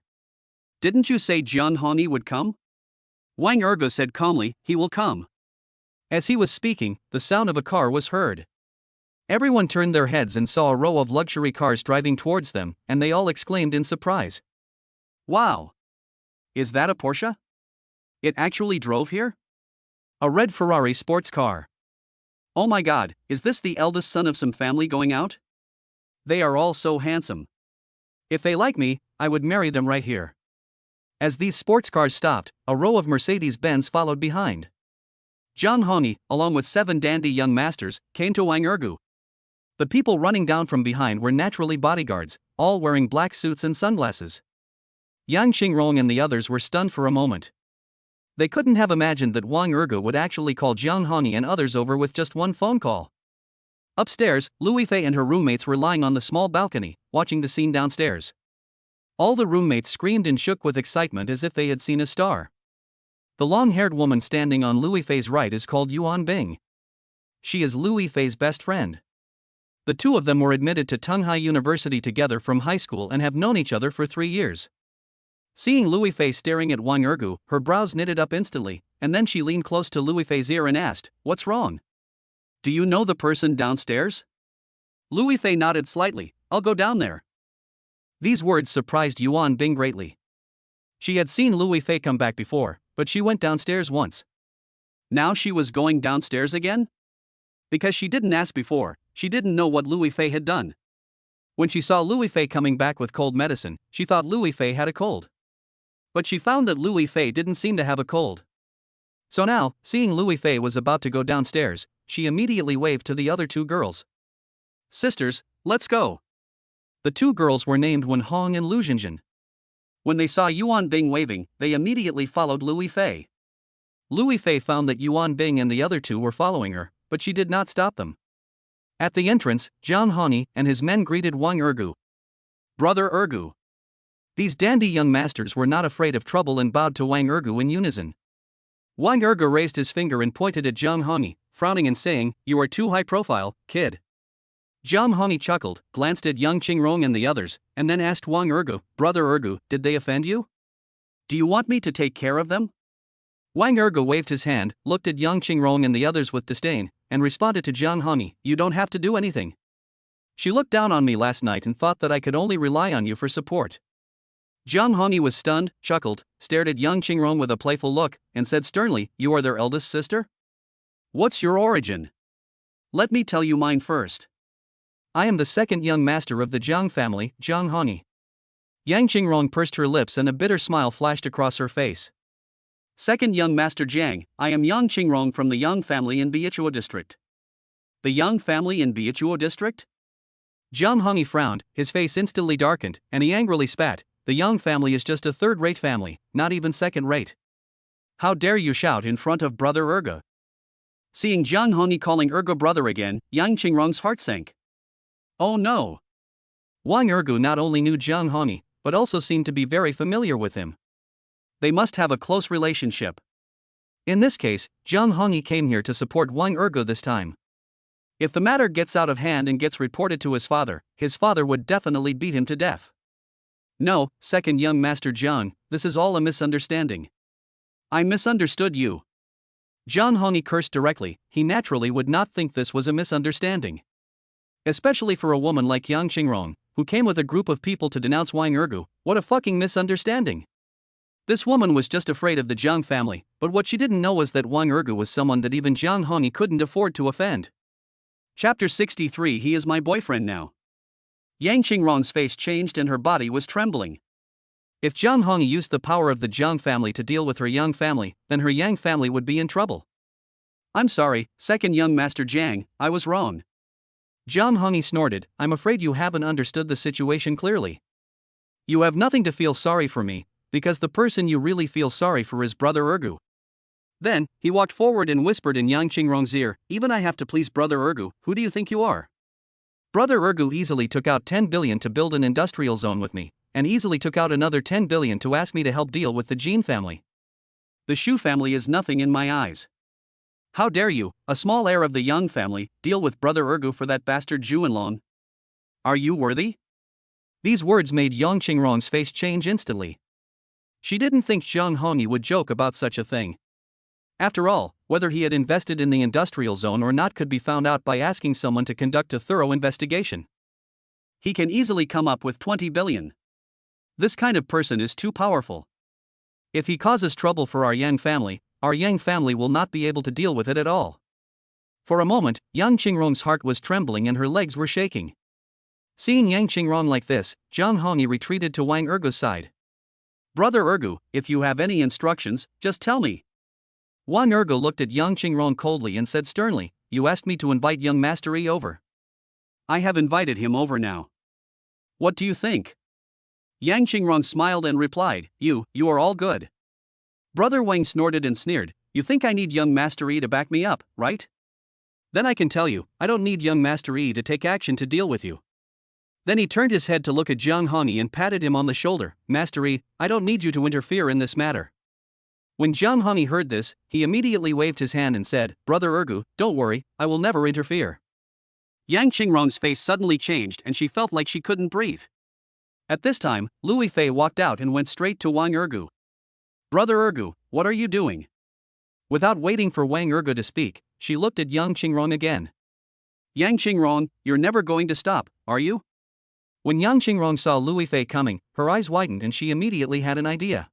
Didn't you say Jiang Hongyi would come? Wang Ergu said calmly, "He will come." As he was speaking, the sound of a car was heard. Everyone turned their heads and saw a row of luxury cars driving towards them, and they all exclaimed in surprise. Wow! Is that a Porsche? It actually drove here? A red Ferrari sports car. Oh my god, is this the eldest son of some family going out? They are all so handsome. If they like me, I would marry them right here. As these sports cars stopped, a row of Mercedes-Benz followed behind. Jiang Hongyi, along with 7 dandy young masters, came to Wang Ergu. The people running down from behind were naturally bodyguards, all wearing black suits and sunglasses. Yang Qingrong and the others were stunned for a moment. They couldn't have imagined that Wang Ergu would actually call Jiang Hongyi and others over with just one phone call. Upstairs, Lu Fei and her roommates were lying on the small balcony, watching the scene downstairs. All the roommates screamed and shook with excitement as if they had seen a star. The long-haired woman standing on Lu Fei's right is called Yuan Bing. She is Lu Fei's best friend. The two of them were admitted to Tanga University together from high school and have known each other for 3 years. Seeing Lu Fei staring at Wang Ergu, her brows knitted up instantly, and then she leaned close to Lu Fei's ear and asked, "What's wrong? Do you know the person downstairs?" Lu Fei nodded slightly, I'll go down there. These words surprised Yuan Bing greatly. She had seen Lu Fei come back before, but she went downstairs once. Now she was going downstairs again? Because she didn't ask before, she didn't know what Lu Fei had done. When she saw Lu Fei coming back with cold medicine, she thought Lu Fei had a cold. But she found that Lu Fei didn't seem to have a cold. So now, seeing Lu Fei was about to go downstairs, she immediately waved to the other two girls. Sisters, let's go. The two girls were named Wen Hong and Lu Jinjin. When they saw Yuan Bing waving, they immediately followed Lu Fei. Lu Fei found that Yuan Bing and the other two were following her, but she did not stop them. At the entrance, Jiang Honi and his men greeted Wang Ergu. Brother Ergu. These dandy young masters were not afraid of trouble and bowed to Wang Ergu in unison. Wang Ergu raised his finger and pointed at Jiang Honi, frowning and saying, "You are too high profile, kid." Jiang Honi chuckled, glanced at Yang Qingrong and the others, and then asked Wang Ergu, "Brother Ergu, did they offend you? Do you want me to take care of them?" Wang Ergu waved his hand, looked at Yang Qingrong and the others with disdain, and responded to Jiang Honi, "You don't have to do anything. She looked down on me last night and thought that I could only rely on you for support." Jiang Honi was stunned, chuckled, stared at Yang Qingrong with a playful look, and said sternly, "You are their eldest sister? What's your origin? Let me tell you mine first. I am the second young master of the Jiang family, Jiang Honi." Yang Qingrong pursed her lips and a bitter smile flashed across her face. "Second young master Jiang, I am Yang Qingrong from the Yang family in Beichuo district." The Yang family in Beichuo district? Jiang Honi frowned, his face instantly darkened, and he angrily spat. "The Yang family is just a third-rate family, not even second-rate. How dare you shout in front of Brother Ergu?" Seeing Jiang Honi calling Ergu brother again, Yang Qingrong's heart sank. Oh no! Wang Ergu not only knew Jiang Honi, but also seemed to be very familiar with him. They must have a close relationship. In this case, Jiang Honi came here to support Wang Ergu this time. If the matter gets out of hand and gets reported to his father would definitely beat him to death. "No, second young master Jiang, this is all a misunderstanding. I misunderstood you." Jiang Honi cursed directly, he naturally would not think this was a misunderstanding. Especially for a woman like Yang Qingrong, who came with a group of people to denounce Wang Ergu. What a fucking misunderstanding. This woman was just afraid of the Jiang family, but what she didn't know was that Wang Ergu was someone that even Jiang Honi couldn't afford to offend. Chapter 63. He is my boyfriend now. Yang Qingrong's face changed and her body was trembling. If Jiang Honi used the power of the Jiang family to deal with her Yang family, then her Yang family would be in trouble. "I'm sorry, second young master Jiang, I was wrong." Jiang Honi snorted, "I'm afraid you haven't understood the situation clearly. You have nothing to feel sorry for me, because the person you really feel sorry for is Brother Ergu." Then, he walked forward and whispered in Yang Qingrong's ear, "Even I have to please Brother Ergu, who do you think you are? Brother Ergu easily took out 10 billion to build an industrial zone with me, and easily took out another 10 billion to ask me to help deal with the Jin family. The Shu family is nothing in my eyes. How dare you, a small heir of the Yang family, deal with Brother Ergu for that bastard Juanlong? Are you worthy?" These words made Yang Qingrong's face change instantly. She didn't think Jiang Honi would joke about such a thing. After all, whether he had invested in the industrial zone or not could be found out by asking someone to conduct a thorough investigation. He can easily come up with 20 billion. This kind of person is too powerful. If he causes trouble for our Yang family will not be able to deal with it at all. For a moment, Yang Qingrong's heart was trembling and her legs were shaking. Seeing Yang Qingrong like this, Jiang Honi retreated to Wang Ergu's side. "Brother Ergu, if you have any instructions, just tell me." Wang Ergu looked at Yang Qingrong coldly and said sternly, "You asked me to invite young Master Yi over. I have invited him over now. What do you think?" Yang Qingrong smiled and replied, You are all good." Brother Wang snorted and sneered, "You think I need young Master Yi to back me up, right? Then I can tell you, I don't need young Master Yi to take action to deal with you." Then he turned his head to look at Jiang Honi and patted him on the shoulder. "Master Yi, I don't need you to interfere in this matter." When Jiang Honi heard this, he immediately waved his hand and said, "Brother Ergu, don't worry, I will never interfere." Yang Qingrong's face suddenly changed and she felt like she couldn't breathe. At this time, Lu Fei walked out and went straight to Wang Ergu. "Brother Ergu, what are you doing?" Without waiting for Wang Ergu to speak, she looked at Yang Qingrong again. "Yang Qingrong, you're never going to stop, are you? When Yang Qingrong saw Lu Fei coming, her eyes widened and she immediately had an idea.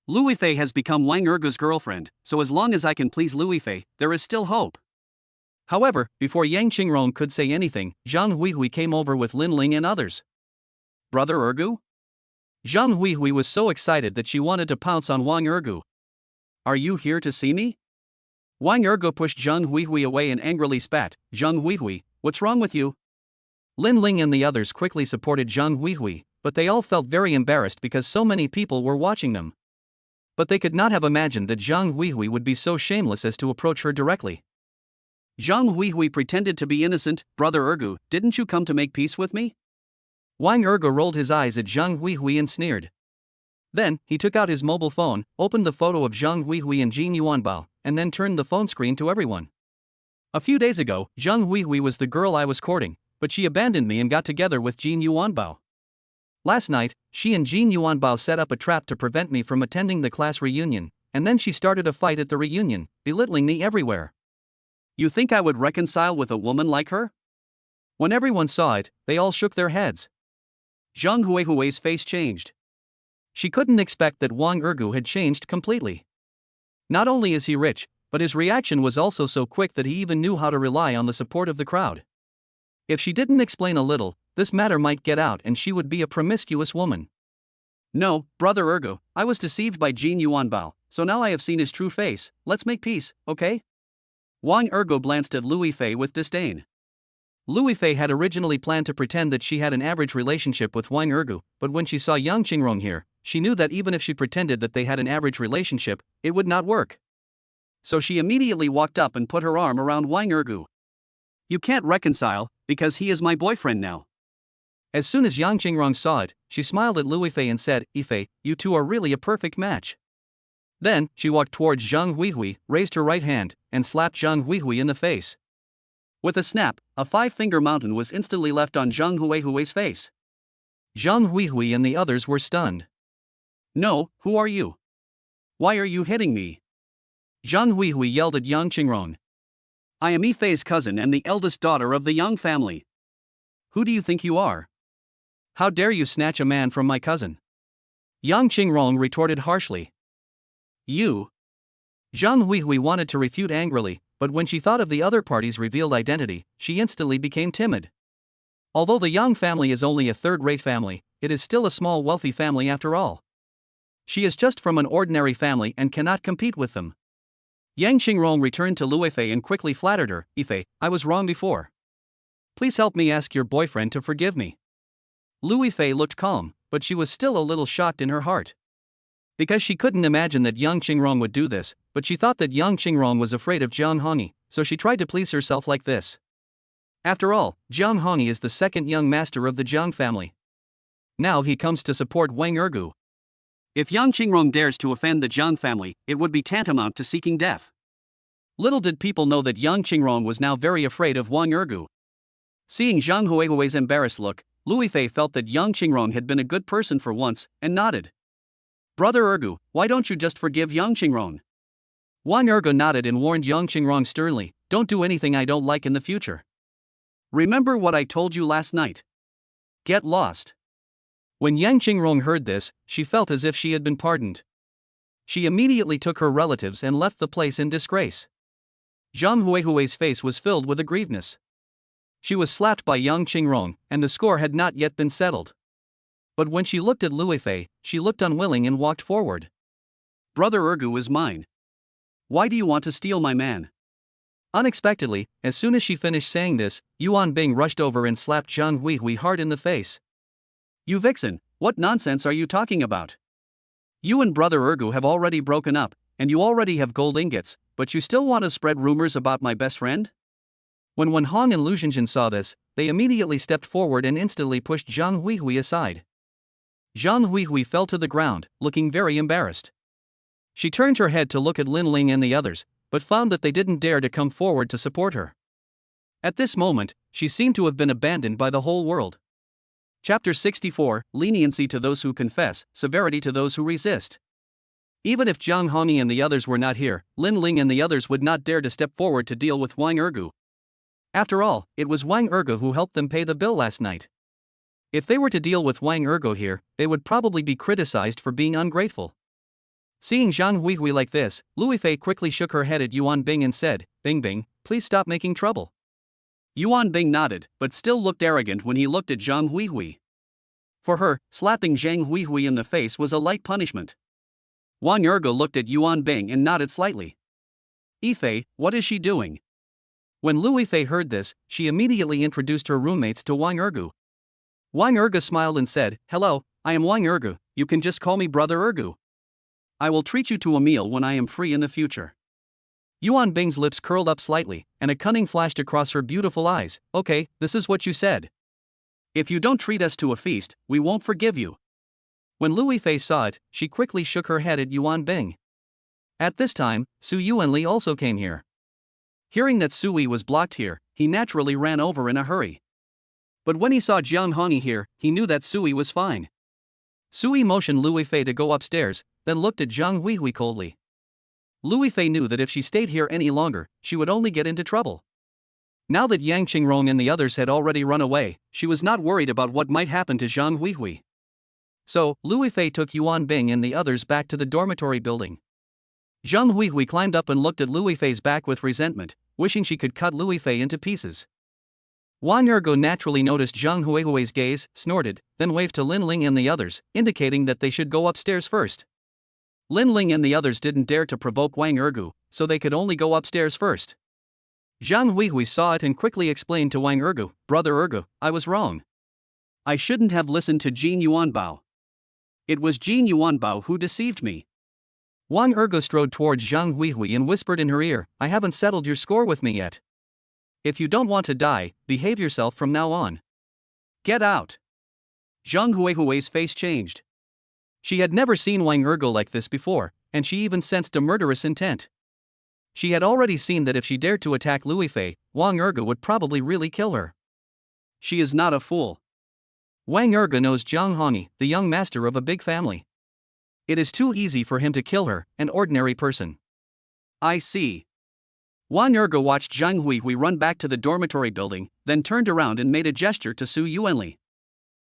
Lu Fei has become Wang Ergu's girlfriend, so as long as I can please Lu Fei, there is still hope. However, before Yang Qingrong could say anything, Zhang Huihui came over with Lin Ling and others. Brother Ergu? Zhang Huihui was so excited that she wanted to pounce on Wang Ergu. Are you here to see me? Wang Ergu pushed Zhang Huihui away and angrily spat, Zhang Huihui, what's wrong with you? Lin Ling and the others quickly supported Zhang Huihui, but they all felt very embarrassed because so many people were watching them. But they could not have imagined that Zhang Huihui would be so shameless as to approach her directly. Zhang Huihui pretended to be innocent. Brother Ergu, didn't you come to make peace with me? Wang Ergu rolled his eyes at Zhang Huihui and sneered. Then, he took out his mobile phone, opened the photo of Zhang Huihui and Jin Yuanbao, and then turned the phone screen to everyone. A few days ago, Zhang Huihui was the girl I was courting, but she abandoned me and got together with Jin Yuanbao. Last night, she and Jin Yuanbao set up a trap to prevent me from attending the class reunion, and then she started a fight at the reunion, belittling me everywhere. You think I would reconcile with a woman like her? When everyone saw it, they all shook their heads. Zhang Huihui's face changed. She couldn't expect that Wang Ergu had changed completely. Not only is he rich, but his reaction was also so quick that he even knew how to rely on the support of the crowd. If she didn't explain a little, this matter might get out and she would be a promiscuous woman. No, Brother Ergu, I was deceived by Jin Yuanbao, so now I have seen his true face. Let's make peace, okay? Wang Ergu glanced at Lu Fei with disdain. Lu Fei had originally planned to pretend that she had an average relationship with Wang Ergu, but when she saw Yang Qingrong here, she knew that even if she pretended that they had an average relationship, it would not work. So she immediately walked up and put her arm around Wang Ergu. You can't reconcile, because he is my boyfriend now. As soon as Yang Qingrong saw it, she smiled at Lu Fei and said, Ifei, you two are really a perfect match. Then, she walked towards Zhang Huihui, raised her right hand, and slapped Zhang Huihui in the face. With a snap, a 5-finger mountain was instantly left on Zhang Huihui's face. Zhang Huihui and the others were stunned. No, who are you? Why are you hitting me? Zhang Huihui yelled at Yang Qingrong. I am Ifei's cousin and the eldest daughter of the Yong family. Who do you think you are? How dare you snatch a man from my cousin? Yang Qingrong retorted harshly. You. Zhang Huihui wanted to refute angrily, but when she thought of the other party's revealed identity, she instantly became timid. Although the Yong family is only a third-rate family, it is still a small wealthy family after all. She is just from an ordinary family and cannot compete with them. Yang Qingrong returned to Lu Fei and quickly flattered her, Ifei, I was wrong before. Please help me ask your boyfriend to forgive me. Lu Fei looked calm, but she was still a little shocked in her heart. Because she couldn't imagine that Yang Qingrong would do this, but she thought that Yang Qingrong was afraid of Jiang Hongyi, so she tried to please herself like this. After all, Jiang Hongyi is the second young master of the Jiang family. Now he comes to support Wang Ergu. If Yang Qingrong dares to offend the Jiang family, it would be tantamount to seeking death. Little did people know that Yang Qingrong was now very afraid of Wang Ergu. Seeing Zhang Huihui's embarrassed look, Lu Fei felt that Yang Qingrong had been a good person for once, and nodded. Brother Ergu, why don't you just forgive Yang Qingrong? Wang Ergu nodded and warned Yang Qingrong sternly, don't do anything I don't like in the future. Remember what I told you last night. Get lost. When Yang Qingrong heard this, she felt as if she had been pardoned. She immediately took her relatives and left the place in disgrace. Zhang Huihui's face was filled with aggrievedness. She was slapped by Yang Qingrong, and the score had not yet been settled. But when she looked at Lu Fei, she looked unwilling and walked forward. Brother Ergu is mine. Why do you want to steal my man? Unexpectedly, as soon as she finished saying this, Yuan Bing rushed over and slapped Zhang Huihui hard in the face. You vixen, what nonsense are you talking about? You and Brother Ergu have already broken up, and you already have gold ingots, but you still want to spread rumors about my best friend? When Wen Hong and Lu Xinjin saw this, they immediately stepped forward and instantly pushed Zhang Huihui aside. Zhang Huihui fell to the ground, looking very embarrassed. She turned her head to look at Lin Ling and the others, but found that they didn't dare to come forward to support her. At this moment, she seemed to have been abandoned by the whole world. Chapter 64, Leniency to those who confess, severity to those who resist. Even if Jiang Hongyi and the others were not here, Lin Ling and the others would not dare to step forward to deal with Wang Ergu. After all, it was Wang Ergu who helped them pay the bill last night. If they were to deal with Wang Ergo here, they would probably be criticized for being ungrateful. Seeing Zhang Huihui like this, Lu Fei quickly shook her head at Yuan Bing and said, "Bing Bing, please stop making trouble." Yuan Bing nodded, but still looked arrogant when he looked at Zhang Huihui. For her, slapping Zhang Huihui in the face was a light punishment. Wang Ergo looked at Yuan Bing and nodded slightly. "Ifei, what is she doing?" When Lu Fei heard this, she immediately introduced her roommates to Wang Ergo. Wang Ergo smiled and said, "Hello, I am Wang Ergo, you can just call me Brother Ergo. I will treat you to a meal when I am free in the future." Yuan Bing's lips curled up slightly, and a cunning flashed across her beautiful eyes. "Okay, this is what you said. If you don't treat us to a feast, we won't forgive you." When Lu Fei saw it, she quickly shook her head at Yuan Bing. At this time, Su Yuanli also came here. Hearing that Sui was blocked here, he naturally ran over in a hurry. But when he saw Jiang Hongyi here, he knew that Sui was fine. Sui motioned Lu Fei to go upstairs, then looked at Zhang Huihui coldly. Lu Fei knew that if she stayed here any longer, she would only get into trouble. Now that Yang Qingrong and the others had already run away, she was not worried about what might happen to Zhang Huihui. So, Lu Fei took Yuan Bing and the others back to the dormitory building. Zhang Huihui climbed up and looked at Lu Fei's back with resentment, wishing she could cut Lu Fei into pieces. Wang Ergo naturally noticed Zhang Huihui's gaze, snorted, then waved to Lin Ling and the others, indicating that they should go upstairs first. Lin Ling and the others didn't dare to provoke Wang Ergo, so they could only go upstairs first. Zhang Huihui saw it and quickly explained to Wang Ergo, "Brother Ergo, I was wrong. I shouldn't have listened to Jin Yuanbao. It was Jin Yuanbao who deceived me." Wang Ergo strode towards Zhang Huihui and whispered in her ear, "I haven't settled your score with me yet. If you don't want to die, behave yourself from now on. Get out." Zhang Huihui's face changed. She had never seen Wang Ergo like this before, and she even sensed a murderous intent. She had already seen that if she dared to attack Lu Fei, Wang Ergo would probably really kill her. She is not a fool. Wang Ergo knows Jiang Hongyi, the young master of a big family. It is too easy for him to kill her, an ordinary person. I see. Wang Ergo watched Zhang Huihui run back to the dormitory building, then turned around and made a gesture to Su Yuanli.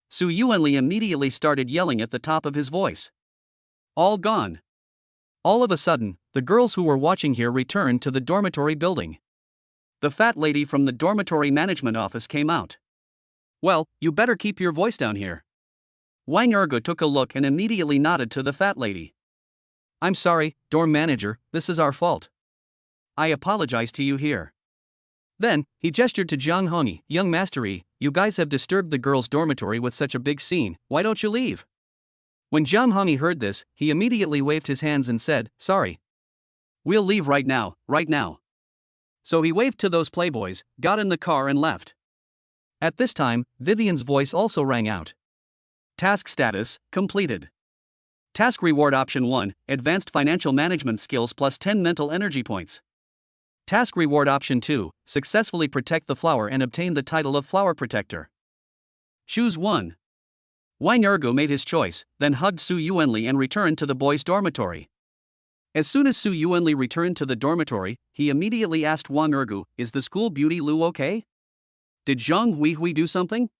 Su Yuanli immediately started yelling at the top of his voice. "All gone." All of a sudden, the girls who were watching here returned to the dormitory building. The fat lady from the dormitory management office came out. "Well, you better keep your voice down here." Wang Ergo took a look and immediately nodded to the fat lady. "I'm sorry, dorm manager, this is our fault. I apologize to you here." Then, he gestured to Jiang Hongyi, "Young Master Yi, you guys have disturbed the girls' dormitory with such a big scene, why don't you leave?" When Jiang Hongyi heard this, he immediately waved his hands and said, "Sorry. We'll leave right now, right now." So he waved to those playboys, got in the car and left. At this time, Vivian's voice also rang out. Task status, completed. Task reward option 1, advanced financial management skills plus 10 mental energy points. Task reward option 2, successfully protect the flower and obtain the title of flower protector. Choose one. Wang Ergo made his choice, then hugged Su Yuanli and returned to the boys' dormitory. As soon as Su Yuanli returned to the dormitory, he immediately asked Wang Ergo, "Is the school beauty Lu okay? Did Zhang Huihui do something?"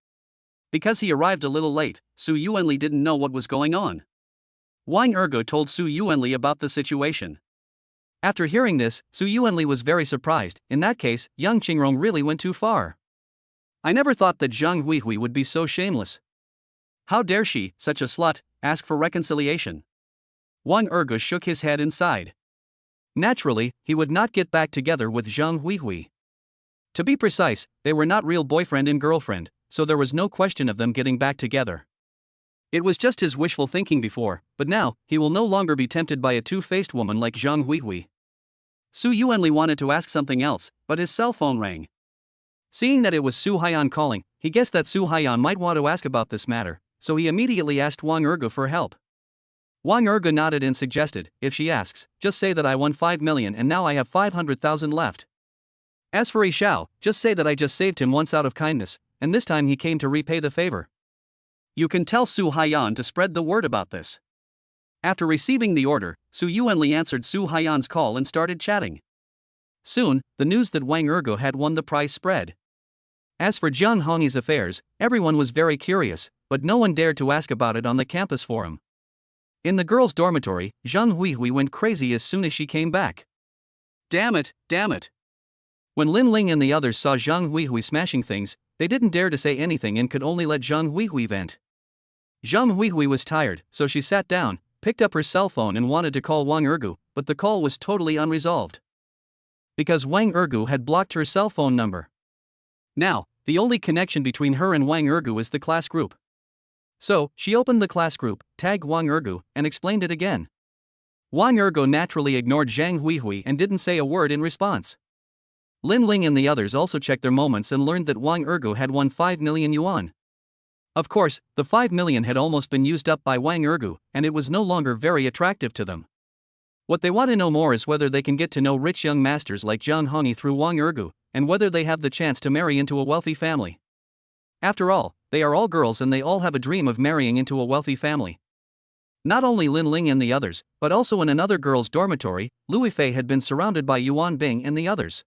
Because he arrived a little late, Su Yuanli didn't know what was going on. Wang Ergo told Su Yuanli about the situation. After hearing this, Su Yuanli was very surprised. In that case, Yang Qingrong really went too far. I never thought that Zhang Huihui would be so shameless. How dare she, such a slut, ask for reconciliation? Wang Ergo shook his head inside. Naturally, he would not get back together with Zhang Huihui. To be precise, they were not real boyfriend and girlfriend, so there was no question of them getting back together. It was just his wishful thinking before, but now, he will no longer be tempted by a two-faced woman like Zhang Huihui. Su Yuanli wanted to ask something else, but his cell phone rang. Seeing that it was Su Haiyan calling, he guessed that Su Haiyan might want to ask about this matter, so he immediately asked Wang Ergo for help. Wang Ergo nodded and suggested, "If she asks, just say that I won 5 million and now I have 500,000 left. As for Yi Xiao, just say that I just saved him once out of kindness, and this time he came to repay the favor." You can tell Su Haiyan to spread the word about this. After receiving the order, Su Yuanli answered Su Haiyan's call and started chatting. Soon, the news that Wang Ergo had won the prize spread. As for Jiang Hongyi's affairs, everyone was very curious, but no one dared to ask about it on the campus forum. In the girls' dormitory, Zhang Huihui went crazy as soon as she came back. Damn it, damn it. When Lin Ling and the others saw Zhang Huihui smashing things, they didn't dare to say anything and could only let Zhang Huihui vent. Zhang Huihui was tired, so she sat down, picked up her cell phone and wanted to call Wang Ergu, but the call was totally unresolved. Because Wang Ergu had blocked her cell phone number. Now, the only connection between her and Wang Ergu is the class group. So, she opened the class group, tagged Wang Ergu, and explained it again. Wang Ergu naturally ignored Zhang Huihui and didn't say a word in response. Lin Ling and the others also checked their moments and learned that Wang Ergu had won 5 million yuan. Of course, the 5 million had almost been used up by Wang Ergu, and it was no longer very attractive to them. What they want to know more is whether they can get to know rich young masters like Zhang Hongyi through Wang Ergu, and whether they have the chance to marry into a wealthy family. After all, they are all girls and they all have a dream of marrying into a wealthy family. Not only Lin Ling and the others, but also in another girls' dormitory, Lu Fei had been surrounded by Yuan Bing and the others.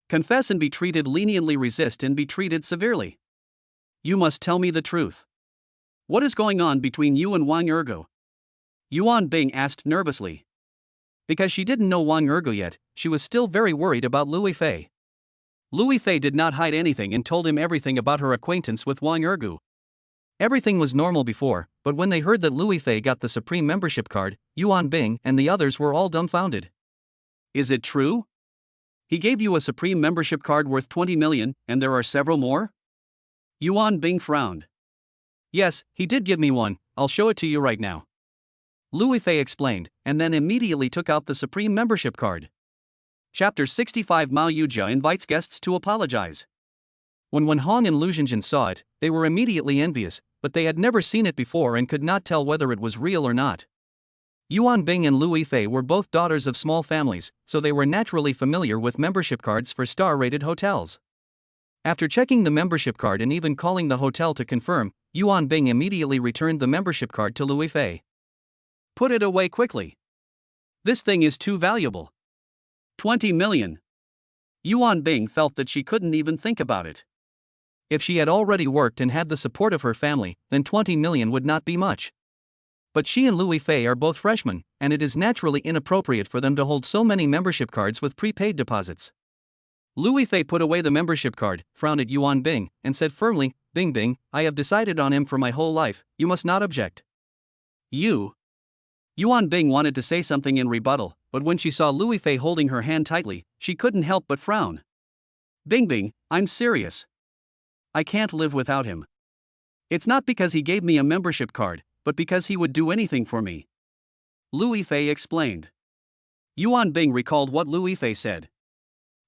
Confess and be treated leniently, resist and be treated severely. You must tell me the truth. What is going on between you and Wang Ergu? Yuan Bing asked nervously. Because she didn't know Wang Ergu yet, she was still very worried about Lu Fei. Lu Fei did not hide anything and told him everything about her acquaintance with Wang Ergu. Everything was normal before, but when they heard that Lu Fei got the Supreme membership card, Yuan Bing and the others were all dumbfounded. Is it true? He gave you a Supreme membership card worth 20 million, and there are several more? Yuan Bing frowned. Yes, he did give me one, I'll show it to you right now. Lu Fei explained, and then immediately took out the Supreme membership card. Chapter 65 Mao Yujia invites guests to apologize. When Wen Hong and Lu Xinjin saw it, they were immediately envious, but they had never seen it before and could not tell whether it was real or not. Yuan Bing and Lu Fei were both daughters of small families, so they were naturally familiar with membership cards for star-rated hotels. After checking the membership card and even calling the hotel to confirm, Yuan Bing immediately returned the membership card to Lu Fei. Put it away quickly. This thing is too valuable. 20 million. Yuan Bing felt that she couldn't even think about it. If she had already worked and had the support of her family, then 20 million would not be much. But she and Lu Fei are both freshmen, and it is naturally inappropriate for them to hold so many membership cards with prepaid deposits. Lu Fei put away the membership card, frowned at Yuan Bing, and said firmly, Bing Bing, I have decided on him for my whole life, you must not object. You. Yuan Bing wanted to say something in rebuttal, but when she saw Lu Fei holding her hand tightly, she couldn't help but frown. Bing Bing, I'm serious. I can't live without him. It's not because he gave me a membership card, but because he would do anything for me. Lu Fei explained. Yuan Bing recalled what Lu Fei said.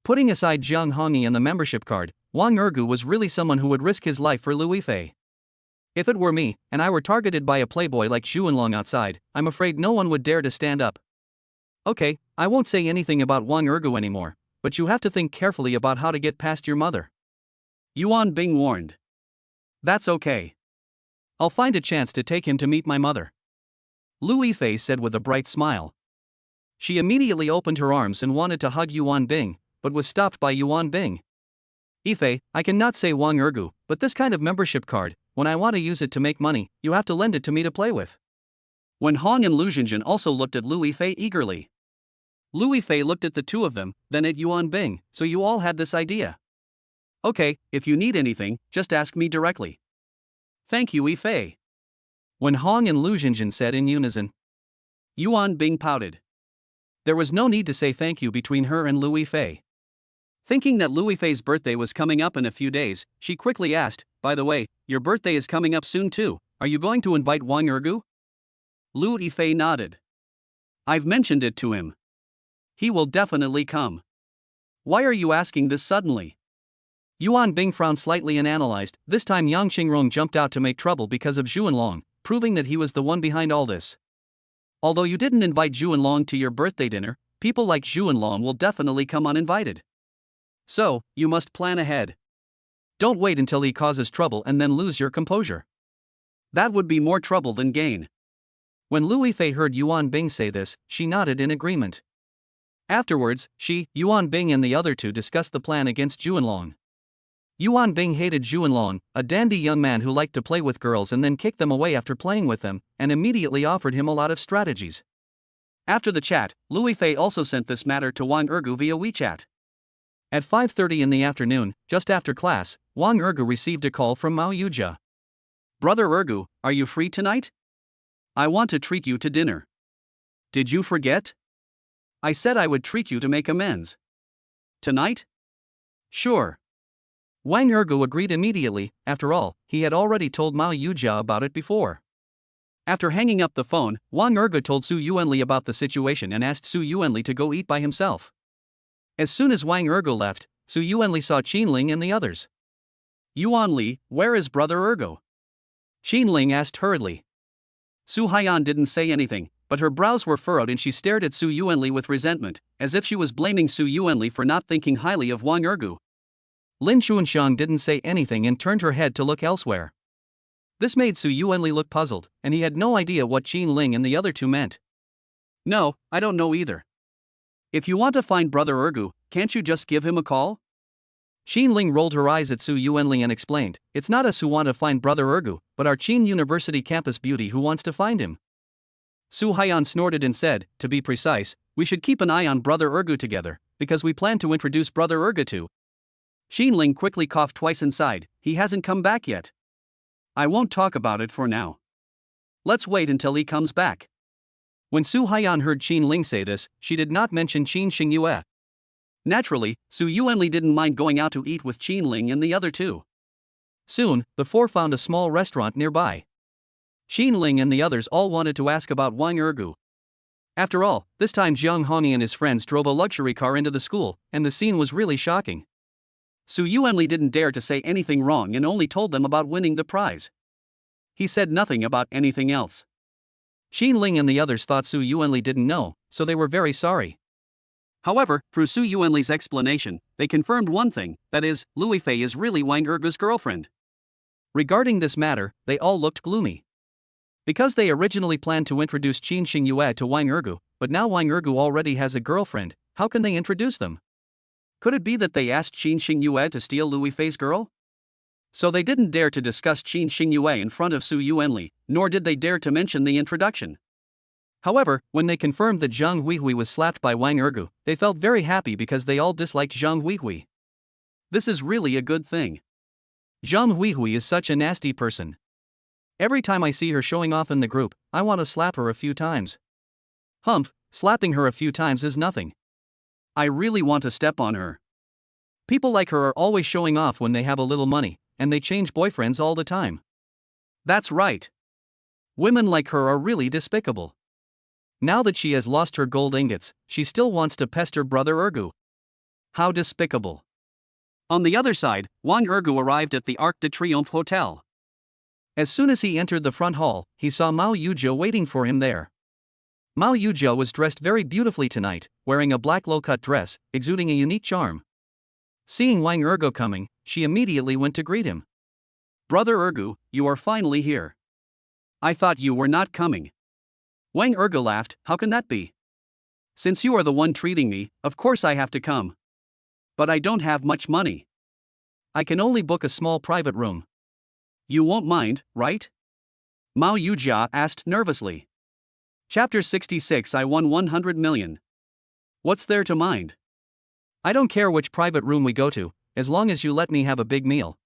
Putting aside Zhang Hongyi and the membership card, Wang Ergu was really someone who would risk his life for Lu Fei. If it were me, and I were targeted by a playboy like Xuanlong outside, I'm afraid no one would dare to stand up. Okay, I won't say anything about Wang Ergu anymore, but you have to think carefully about how to get past your mother. Yuan Bing warned. That's okay. I'll find a chance to take him to meet my mother. Lu Fei said with a bright smile. She immediately opened her arms and wanted to hug Yuan Bing, but was stopped by Yuan Bing. Ife, I cannot say Wang Ergu, but this kind of membership card, when I want to use it to make money, you have to lend it to me to play with. Wen Hong and Lu Xinjin also looked at Lu Fei eagerly. Lu Fei looked at the two of them, then at Yuan Bing, so you all had this idea. Okay, if you need anything, just ask me directly. Thank you, Fei. Wen Hong and Lu Xinjin said in unison. Yuan Bing pouted. There was no need to say thank you between her and Lu Fei. Thinking that Lu Fei's birthday was coming up in a few days, she quickly asked, by the way, your birthday is coming up soon too, are you going to invite Wang Ergu? Lu Fei nodded. I've mentioned it to him. He will definitely come. Why are you asking this suddenly? Yuan Bing frowned slightly and analyzed, this time Yang Qingrong jumped out to make trouble because of Xuanlong, proving that he was the one behind all this. Although you didn't invite Xuanlong to your birthday dinner, people like Xuanlong will definitely come uninvited. So, you must plan ahead. Don't wait until he causes trouble and then lose your composure. That would be more trouble than gain. When Lu Fei heard Yuan Bing say this, she nodded in agreement. Afterwards, she, Yuan Bing and the other two discussed the plan against Xuanlong. Yuan Bing hated Zhuanlong, a dandy young man who liked to play with girls and then kick them away after playing with them, and immediately offered him a lot of strategies. After the chat, Lu Fei also sent this matter to Wang Ergu via WeChat. At 5:30 in the afternoon, just after class, Wang Ergu received a call from Mao Yujia. "Brother Ergu, are you free tonight? I want to treat you to dinner." "Did you forget? I said I would treat you to make amends." "Tonight?" "Sure." Wang Ergu agreed immediately. After all, he had already told Mao Yujia about it before. After hanging up the phone, Wang Ergu told Su Yuanli about the situation and asked Su Yuanli to go eat by himself. As soon as Wang Ergu left, Su Yuanli saw Qinling and the others. "Yuanli, where is Brother Ergu?" Qinling asked hurriedly. Su Haiyan didn't say anything, but her brows were furrowed and she stared at Su Yuanli with resentment, as if she was blaming Su Yuanli for not thinking highly of Wang Ergu. Lin Xuanxiang didn't say anything and turned her head to look elsewhere. This made Su Yuanli look puzzled, and he had no idea what Qinling and the other two meant. "No, I don't know either. If you want to find Brother Ergu, can't you just give him a call?" Qinling rolled her eyes at Su Yuanli and explained, "It's not us who want to find Brother Ergu, but our Qin University campus beauty who wants to find him." Su Haiyan snorted and said, "To be precise, we should keep an eye on Brother Ergu together, because we plan to introduce Brother Ergu to." Qinling quickly coughed twice and sighed, "He hasn't come back yet. I won't talk about it for now. Let's wait until he comes back." When Su Haiyan heard Qinling say this, she did not mention Qin Xingyue. Naturally, Su Yuanli didn't mind going out to eat with Qinling and the other two. Soon, the four found a small restaurant nearby. Qinling and the others all wanted to ask about Wang Ergu. After all, this time Jiang Hongyi and his friends drove a luxury car into the school, and the scene was really shocking. Su Yuanli didn't dare to say anything wrong and only told them about winning the prize. He said nothing about anything else. Qinling and the others thought Su Yuanli didn't know, so they were very sorry. However, through Su Yuanli's explanation, they confirmed one thing, that is, Lu Fei is really Wang Ergu's girlfriend. Regarding this matter, they all looked gloomy. Because they originally planned to introduce Qin Xingyue to Wang Ergu, but now Wang Ergu already has a girlfriend, how can they introduce them? Could it be that they asked Qin Xingyue to steal Lu Fei's girl? So they didn't dare to discuss Qin Xingyue in front of Su Yuanli, nor did they dare to mention the introduction. However, when they confirmed that Zhang Huihui was slapped by Wang Ergu, they felt very happy because they all disliked Zhang Huihui. This is really a good thing. Zhang Huihui is such a nasty person. Every time I see her showing off in the group, I want to slap her a few times. Humph, slapping her a few times is nothing. I really want to step on her. People like her are always showing off when they have a little money, and they change boyfriends all the time. That's right. Women like her are really despicable. Now that she has lost her gold ingots, she still wants to pester Brother Ergu. How despicable. On the other side, Wang Ergu arrived at the Arc de Triomphe Hotel. As soon as he entered the front hall, he saw Mao Yujia waiting for him there. Mao Yujia was dressed very beautifully tonight, wearing a black low-cut dress, exuding a unique charm. Seeing Wang Ergu coming, she immediately went to greet him. "Brother Ergu, you are finally here. I thought you were not coming." Wang Ergu laughed, "How can that be? Since you are the one treating me, of course I have to come. But I don't have much money. I can only book a small private room. You won't mind, right?" Mao Yujia asked nervously. Chapter 66 I won 100 million. What's there to mind? I don't care which private room we go to, as long as you let me have a big meal.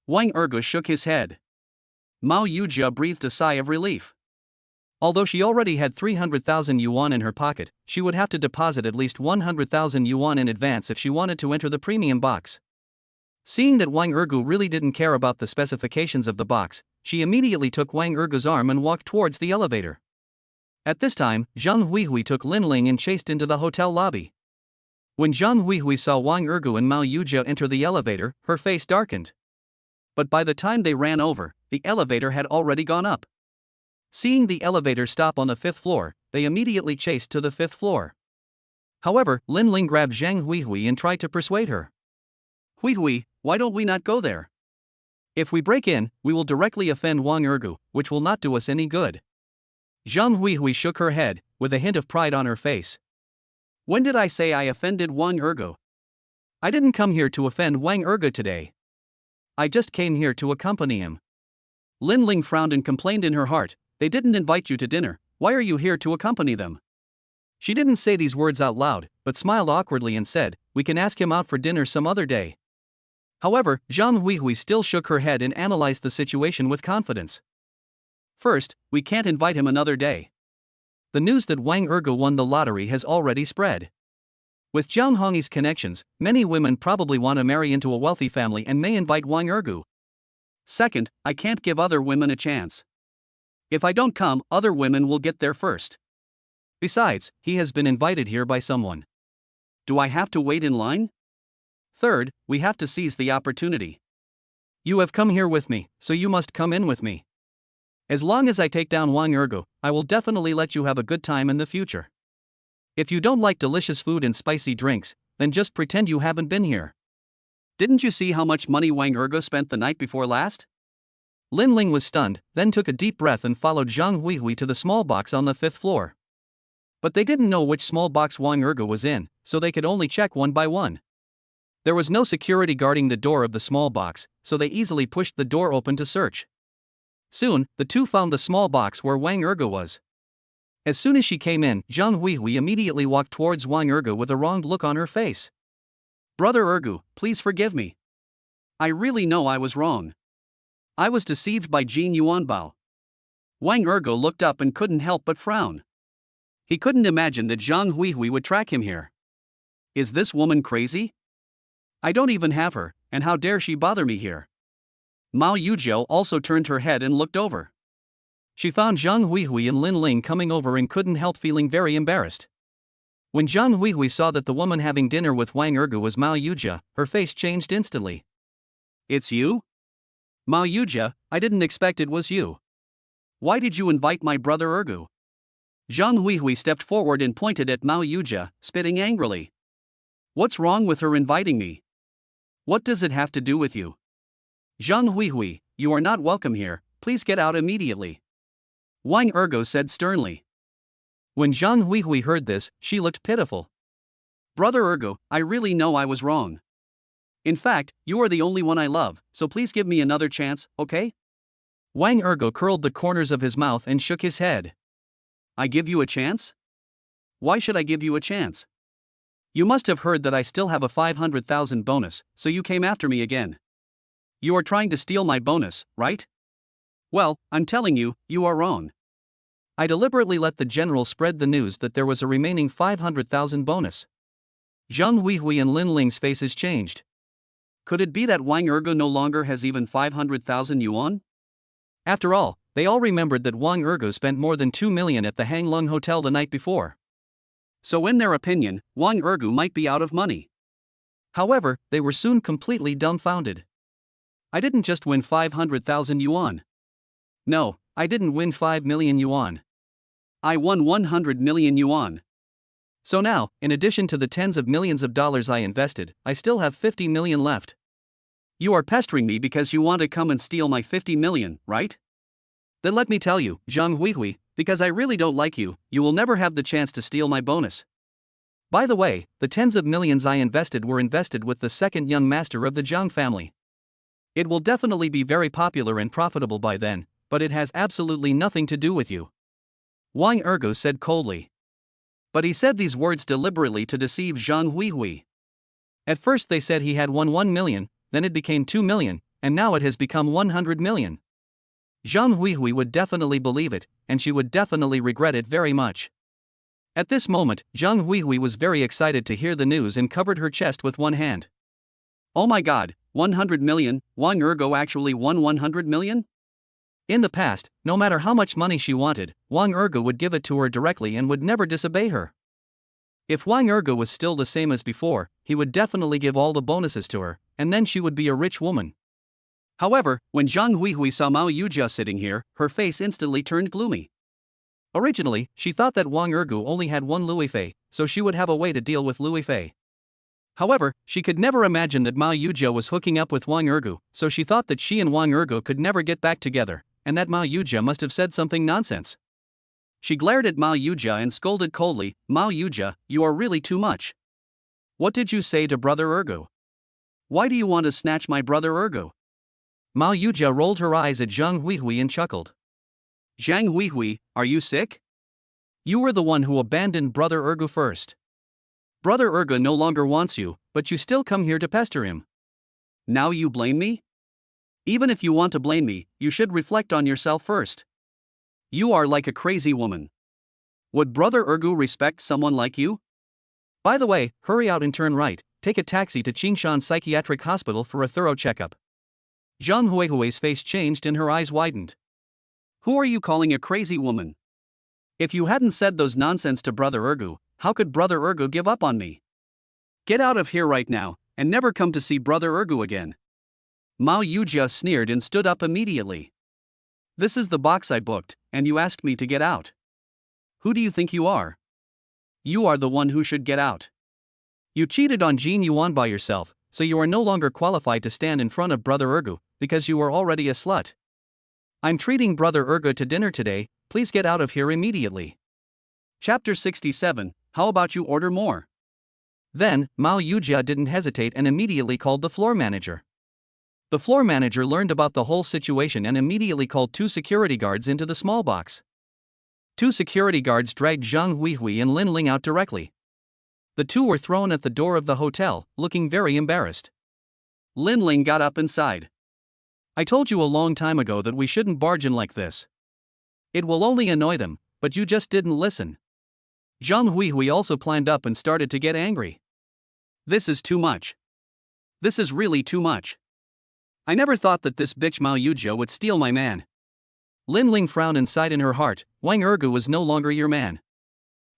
Wang Ergu shook his head. Mao Yujia breathed a sigh of relief. Although she already had 300,000 yuan in her pocket, she would have to deposit at least 100,000 yuan in advance if she wanted to enter the premium box. Seeing that Wang Ergu really didn't care about the specifications of the box, she immediately took Wang Ergu's arm and walked towards the elevator. At this time, Zhang Huihui took Lin Ling and chased into the hotel lobby. When Zhang Huihui saw Wang Ergu and Mao Yujia enter the elevator, her face darkened. But by the time they ran over, the elevator had already gone up. Seeing the elevator stop on the 5th floor, they immediately chased to the 5th floor. However, Lin Ling grabbed Zhang Huihui and tried to persuade her. "Huihui, why don't we not go there? If we break in, we will directly offend Wang Ergu, which will not do us any good." Zhang Huihui shook her head, with a hint of pride on her face. "When did I say I offended Wang Ergu? I didn't come here to offend Wang Ergu today. I just came here to accompany him. Lin Ling frowned and complained in her heart, they didn't invite you to dinner, why are you here to accompany them? She didn't say these words out loud, but smiled awkwardly and said, we can ask him out for dinner some other day. However, Zhang Huihui still shook her head and analyzed the situation with confidence. First, we can't invite him another day. The news that Wang Ergo won the lottery has already spread. With Zhang Hongyi's connections, many women probably want to marry into a wealthy family and may invite Wang Ergo. Second, I can't give other women a chance. If I don't come, other women will get there first. Besides, he has been invited here by someone. Do I have to wait in line? Third, we have to seize the opportunity. You have come here with me, so you must come in with me. As long as I take down Wang Ergo, I will definitely let you have a good time in the future. If you don't like delicious food and spicy drinks, then just pretend you haven't been here. Didn't you see how much money Wang Ergo spent the night before last? Lin Ling was stunned, then took a deep breath and followed Zhang Huihui to the small box on the 5th floor. But they didn't know which small box Wang Ergo was in, so they could only check one by one. There was no security guarding the door of the small box, so they easily pushed the door open to search. Soon, the two found the small box where Wang Ergo was. As soon as she came in, Zhang Huihui immediately walked towards Wang Ergo with a wronged look on her face. Brother Ergo, please forgive me. I really know I was wrong. I was deceived by Jin Yuanbao. Wang Ergo looked up and couldn't help but frown. He couldn't imagine that Zhang Huihui would track him here. Is this woman crazy? I don't even have her, and how dare she bother me here? Mao Yujiao also turned her head and looked over. She found Zhang Huihui and Lin Ling coming over and couldn't help feeling very embarrassed. When Zhang Huihui saw that the woman having dinner with Wang Ergo was Mao Yujia, her face changed instantly. It's you? Mao Yujia, I didn't expect it was you. Why did you invite my brother Ergo? Zhang Huihui stepped forward and pointed at Mao Yujia, spitting angrily. What's wrong with her inviting me? What does it have to do with you? Zhang Huihui, you are not welcome here, please get out immediately. Wang Ergo said sternly. When Zhang Huihui heard this, she looked pitiful. Brother Ergo, I really know I was wrong. In fact, you are the only one I love, so please give me another chance, okay? Wang Ergo curled the corners of his mouth and shook his head. I give you a chance? Why should I give you a chance? You must have heard that I still have a 500,000 bonus, so you came after me again. You are trying to steal my bonus, right? Well, I'm telling you, you are wrong. I deliberately let the general spread the news that there was a remaining 500,000 bonus. Zhang Huihui and Lin Ling's faces changed. Could it be that Wang Ergo no longer has even 500,000 yuan? After all, they all remembered that Wang Ergo spent more than 2 million at the Hanglung Hotel the night before. So in their opinion, Wang Ergo might be out of money. However, they were soon completely dumbfounded. I didn't just win 500,000 yuan. No, I didn't win 5 million yuan. I won 100 million yuan. So now, in addition to the tens of millions of dollars I invested, I still have 50 million left. You are pestering me because you want to come and steal my 50 million, right? Then let me tell you, Zhang Huihui, because I really don't like you, you will never have the chance to steal my bonus. By the way, the tens of millions I invested were invested with the second young master of the Zhang family. It will definitely be very popular and profitable by then, but it has absolutely nothing to do with you. Wang Ergo said coldly. But he said these words deliberately to deceive Zhang Huihui. At first they said he had won 1 million, then it became 2 million, and now it has become 100 million. Zhang Huihui would definitely believe it, and she would definitely regret it very much. At this moment, Zhang Huihui was very excited to hear the news and covered her chest with one hand. Oh my god, 100 million, Wang Ergo actually won 100 million? In the past, no matter how much money she wanted, Wang Ergo would give it to her directly and would never disobey her. If Wang Ergo was still the same as before, he would definitely give all the bonuses to her, and then she would be a rich woman. However, when Zhang Huihui saw Mao Yujia sitting here, her face instantly turned gloomy. Originally, she thought that Wang Ergo only had one Lu Fei, so she would have a way to deal with Lu Fei. However, she could never imagine that Mao Yujia was hooking up with Wang Ergo, so she thought that she and Wang Ergo could never get back together, and that Mao Yujia must have said something nonsense. She glared at Mao Yujia and scolded coldly, Mao Yujia, you are really too much. What did you say to brother Ergo? Why do you want to snatch my brother Ergo? Mao Yujia rolled her eyes at Zhang Huihui and chuckled. Zhang Huihui, are you sick? You were the one who abandoned Brother Ergu first. Brother Ergu no longer wants you, but you still come here to pester him. Now you blame me? Even if you want to blame me, you should reflect on yourself first. You are like a crazy woman. Would Brother Ergu respect someone like you? By the way, hurry out and turn right, take a taxi to Qingshan Psychiatric Hospital for a thorough checkup. Zhang Huihui's face changed and her eyes widened. Who are you calling a crazy woman? If you hadn't said those nonsense to Brother Ergu, how could Brother Ergu give up on me? Get out of here right now, and never come to see Brother Ergu again. Mao Yujia sneered and stood up immediately. This is the box I booked, and you asked me to get out. Who do you think you are? You are the one who should get out. You cheated on Jin Yuan by yourself, so you are no longer qualified to stand in front of Brother Ergu, because you are already a slut. I'm treating Brother Ergu to dinner today, please get out of here immediately. Chapter 67, how about you order more? Then, Mao Yujia didn't hesitate and immediately called the floor manager. The floor manager learned about the whole situation and immediately called 2 security guards into the small box. 2 security guards dragged Zhang Huihui and Lin Ling out directly. The 2 were thrown at the door of the hotel, looking very embarrassed. Lin Ling got up and sighed. I told you a long time ago that we shouldn't barge in like this. It will only annoy them, but you just didn't listen. Zhang Huihui also climbed up and started to get angry. This is too much. This is really too much. I never thought that this bitch Mao Yujia would steal my man. Lin Ling frowned and sighed in her heart, Wang Ergu was no longer your man.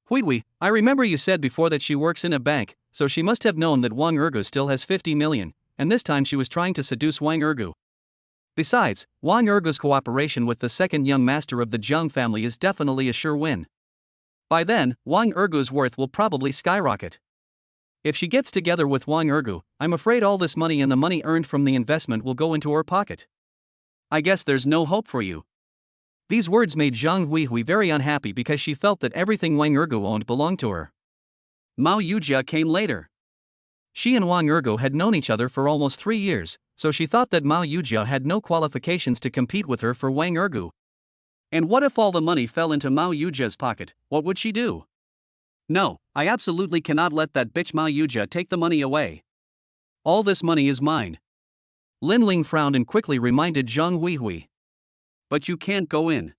Huihui, I remember you said before that she works in a bank, so she must have known that Wang Ergu still has 50 million, and this time she was trying to seduce Wang Ergu. Besides, Wang Ergu's cooperation with the second young master of the Zhang family is definitely a sure win. By then, Wang Ergu's worth will probably skyrocket. If she gets together with Wang Ergu, I'm afraid all this money and the money earned from the investment will go into her pocket. I guess there's no hope for you. These words made Zhang Huihui very unhappy because she felt that everything Wang Ergu owned belonged to her. Mao Yujia came later. She and Wang Ergu had known each other for almost 3 years, so she thought that Mao Yujia had no qualifications to compete with her for Wang Ergu. And what if all the money fell into Mao Yujia's pocket, what would she do? No, I absolutely cannot let that bitch Mao Yujia take the money away. All this money is mine. Lin Ling frowned and quickly reminded Zhang Huihui. But you can't go in.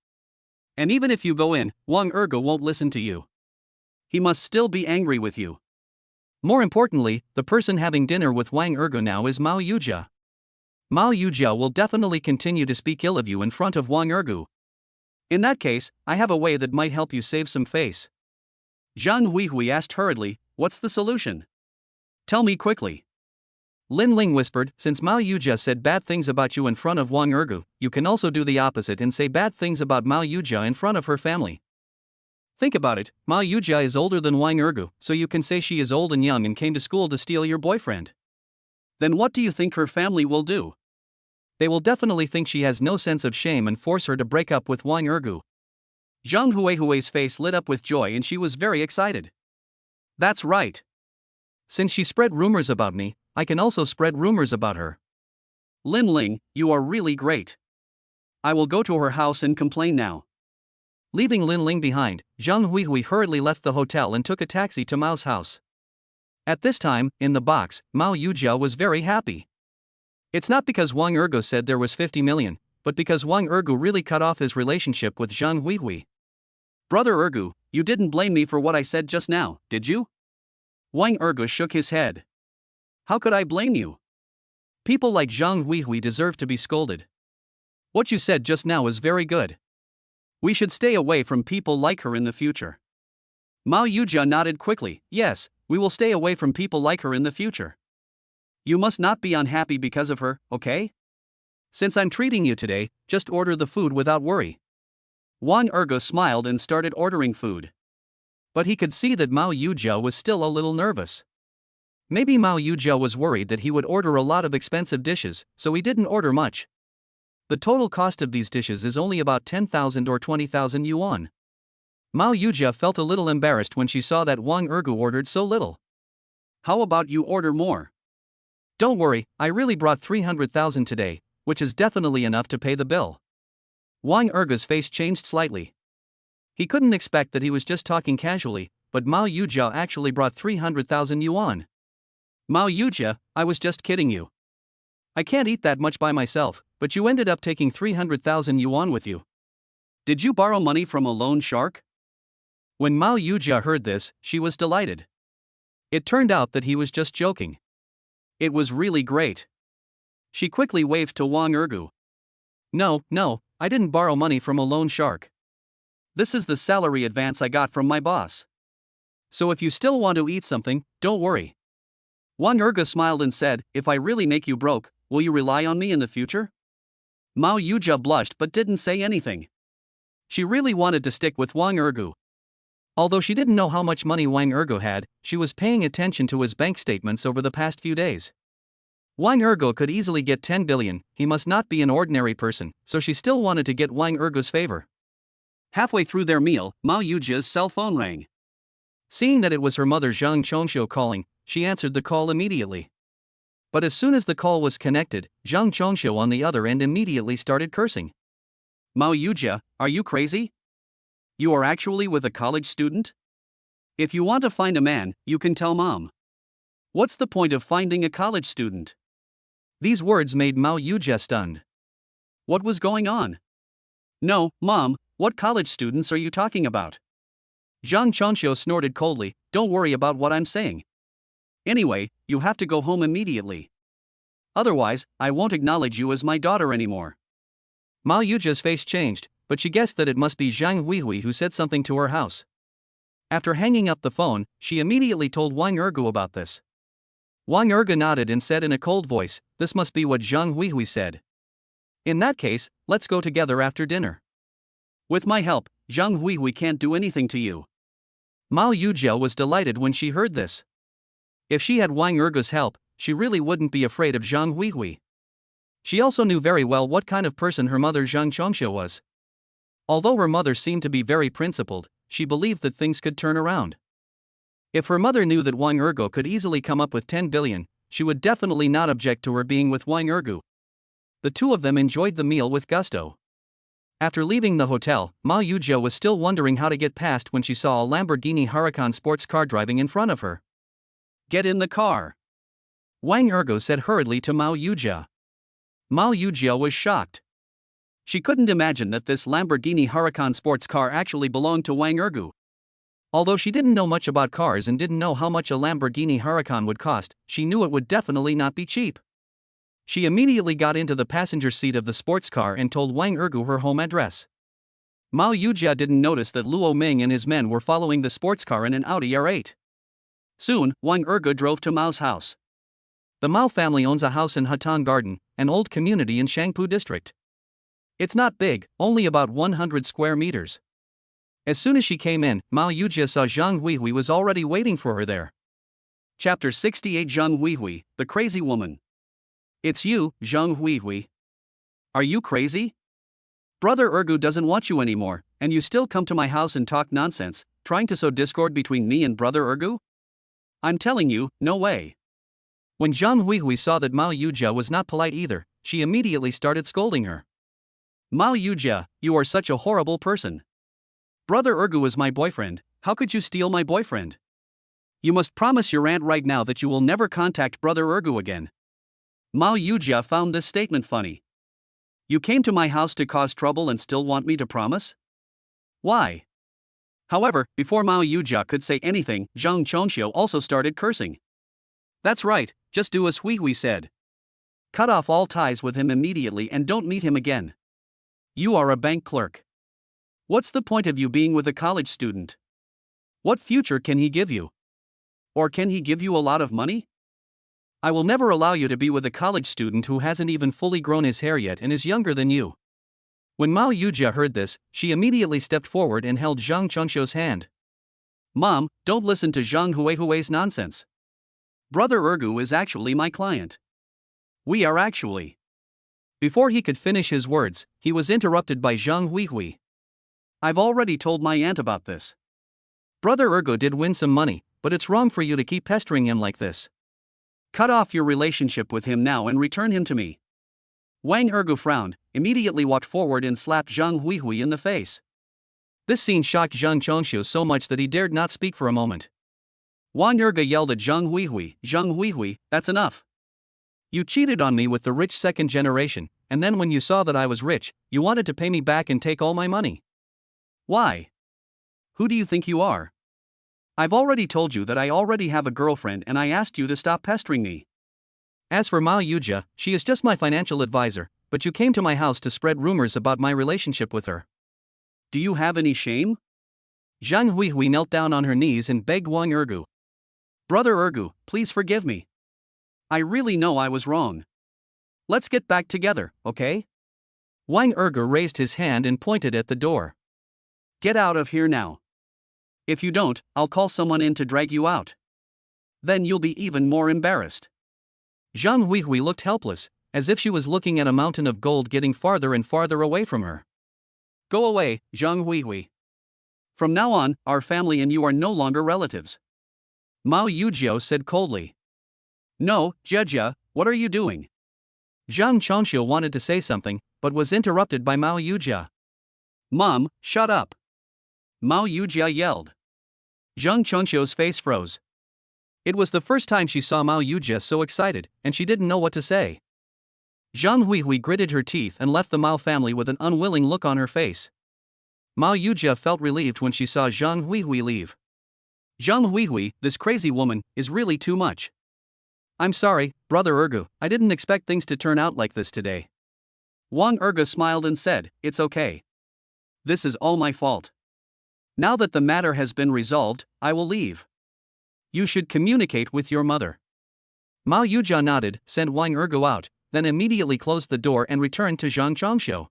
And even if you go in, Wang Ergu won't listen to you. He must still be angry with you. More importantly, the person having dinner with Wang Ergu now is Mao Yujia. Mao Yujia will definitely continue to speak ill of you in front of Wang Ergu. In that case, I have a way that might help you save some face. Zhang Huihui asked hurriedly, what's the solution? Tell me quickly. Lin Ling whispered, since Mao Yujia said bad things about you in front of Wang Ergu, you can also do the opposite and say bad things about Mao Yujia in front of her family. Think about it, Mao Yujia is older than Wang Ergu, so you can say she is old and young and came to school to steal your boyfriend. Then what do you think her family will do? They will definitely think she has no sense of shame and force her to break up with Wang Ergu. Zhang Huihui's face lit up with joy and she was very excited. That's right. Since she spread rumors about me, I can also spread rumors about her. Lin Ling, you are really great. I will go to her house and complain now. Leaving Lin Ling behind, Zhang Huihui hurriedly left the hotel and took a taxi to Mao's house. At this time, in the box, Mao Yujia was very happy. It's not because Wang Ergu said there was 50 million, but because Wang Ergu really cut off his relationship with Zhang Huihui. Brother Ergu, you didn't blame me for what I said just now, did you? Wang Ergu shook his head. How could I blame you? People like Zhang Huihui deserve to be scolded. What you said just now is very good. We should stay away from people like her in the future. Mao Yujia nodded quickly, yes, we will stay away from people like her in the future. You must not be unhappy because of her, okay? Since I'm treating you today, just order the food without worry. Wang Ergu smiled and started ordering food. But he could see that Mao Yujia was still a little nervous. Maybe Mao Yujia was worried that he would order a lot of expensive dishes, so he didn't order much. The total cost of these dishes is only about 10,000 or 20,000 yuan. Mao Yujia felt a little embarrassed when she saw that Wang Ergu ordered so little. How about you order more? Don't worry, I really brought 300,000 today, which is definitely enough to pay the bill. Wang Erge's face changed slightly. He couldn't expect that he was just talking casually, but Mao Yujia actually brought 300,000 yuan. Mao Yujia, I was just kidding you. I can't eat that much by myself, but you ended up taking 300,000 yuan with you. Did you borrow money from a loan shark? When Mao Yujia heard this, she was delighted. It turned out that he was just joking. It was really great. She quickly waved to Wang Ergu. No, I didn't borrow money from a loan shark. This is the salary advance I got from my boss. So if you still want to eat something, don't worry. Wang Ergu smiled and said, if I really make you broke, will you rely on me in the future? Mao Yujia blushed but didn't say anything. She really wanted to stick with Wang Ergu. Although she didn't know how much money Wang Ergu had, she was paying attention to his bank statements over the past few days. Wang Ergu could easily get 10 billion, he must not be an ordinary person, so she still wanted to get Wang Ergu's favor. Halfway through their meal, Mao Yujia's cell phone rang. Seeing that it was her mother Zhang Chongxiu calling, she answered the call immediately. But as soon as the call was connected, Zhang Chongxiu on the other end immediately started cursing. Mao Yujia, are you crazy? You are actually with a college student? If you want to find a man, you can tell mom. What's the point of finding a college student? These words made Mao Yujia stunned. What was going on? No, mom, what college students are you talking about? Zhang Chongxiu snorted coldly, don't worry about what I'm saying. Anyway, you have to go home immediately. Otherwise, I won't acknowledge you as my daughter anymore. Mao Yujia's face changed, but she guessed that it must be Zhang Huihui who said something to her house. After hanging up the phone, she immediately told Wang Ergu about this. Wang Ergu nodded and said in a cold voice, this must be what Zhang Huihui said. In that case, let's go together after dinner. With my help, Zhang Huihui can't do anything to you. Mao Yujia was delighted when she heard this. If she had Wang Ergu's help, she really wouldn't be afraid of Zhang Huihui. She also knew very well what kind of person her mother Zhang Chongxiu was. Although her mother seemed to be very principled, she believed that things could turn around. If her mother knew that Wang Ergu could easily come up with 10 billion, she would definitely not object to her being with Wang Ergu. The two of them enjoyed the meal with gusto. After leaving the hotel, Mao Yujia was still wondering how to get past when she saw a Lamborghini Huracan sports car driving in front of her. Get in the car. Wang Ergu said hurriedly to Mao Yujia. Mao Yujia was shocked. She couldn't imagine that this Lamborghini Huracan sports car actually belonged to Wang Ergu. Although she didn't know much about cars and didn't know how much a Lamborghini Huracan would cost, she knew it would definitely not be cheap. She immediately got into the passenger seat of the sports car and told Wang Ergu her home address. Mao Yujia didn't notice that Luo Ming and his men were following the sports car in an Audi R8. Soon, Wang Ergu drove to Mao's house. The Mao family owns a house in Hatan Garden, an old community in Shangpu district. It's not big, only about 100 square meters. As soon as she came in, Mao Yujia saw Zhang Huihui was already waiting for her there. Chapter 68 Zhang Huihui, the crazy woman. It's you, Zhang Huihui. Are you crazy? Brother Ergu doesn't want you anymore, and you still come to my house and talk nonsense, trying to sow discord between me and Brother Ergu? I'm telling you, no way. When Zhang Huihui saw that Mao Yujia was not polite either, she immediately started scolding her. Mao Yujia, you are such a horrible person. Brother Ergu is my boyfriend, how could you steal my boyfriend? You must promise your aunt right now that you will never contact Brother Ergu again. Mao Yujia found this statement funny. You came to my house to cause trouble and still want me to promise? Why? However, before Mao Yujia could say anything, Zhang Chongxiu also started cursing. That's right, just do as Huihui said. Cut off all ties with him immediately and don't meet him again. You are a bank clerk. What's the point of you being with a college student? What future can he give you? Or can he give you a lot of money? I will never allow you to be with a college student who hasn't even fully grown his hair yet and is younger than you. When Mao Yujia heard this, she immediately stepped forward and held Zhang Chongxiu's hand. Mom, don't listen to Zhang Huihui's nonsense. Brother Ergu is actually my client. We are actually. Before he could finish his words, he was interrupted by Zhang Huihui. I've already told my aunt about this. Brother Ergu did win some money, but it's wrong for you to keep pestering him like this. Cut off your relationship with him now and return him to me. Wang Ergu frowned, immediately walked forward and slapped Zhang Huihui in the face. This scene shocked Zhang Chongxiu so much that he dared not speak for a moment. Wang Ergu yelled at Zhang Huihui, that's enough. You cheated on me with the rich second generation, and then when you saw that I was rich, you wanted to pay me back and take all my money. Why? Who do you think you are? I've already told you that I already have a girlfriend and I asked you to stop pestering me. As for Mao Yujia, she is just my financial advisor, but you came to my house to spread rumors about my relationship with her. Do you have any shame? Zhang Huihui knelt down on her knees and begged Wang Ergu. Brother Ergu, please forgive me. I really know I was wrong. Let's get back together, okay? Wang Ergu raised his hand and pointed at the door. Get out of here now. If you don't, I'll call someone in to drag you out. Then you'll be even more embarrassed. Zhang Huihui looked helpless, as if she was looking at a mountain of gold getting farther and farther away from her. Go away, Zhang Huihui. From now on, our family and you are no longer relatives. Mao Yujiao said coldly. No, Jia, what are you doing? Zhang Chongxiu wanted to say something, but was interrupted by Mao Yujia. Mom, shut up. Mao Yujia yelled. Zhang Chongxiu's face froze. It was the first time she saw Mao Yujia so excited, and she didn't know what to say. Zhang Huihui gritted her teeth and left the Mao family with an unwilling look on her face. Mao Yujia felt relieved when she saw Zhang Huihui leave. Zhang Huihui, this crazy woman, is really too much. I'm sorry, Brother Ergu, I didn't expect things to turn out like this today. Wang Ergu smiled and said, it's okay. This is all my fault. Now that the matter has been resolved, I will leave. You should communicate with your mother. Mao Yujia nodded, sent Wang Ergu out, then immediately closed the door and returned to Zhang Chongxiu.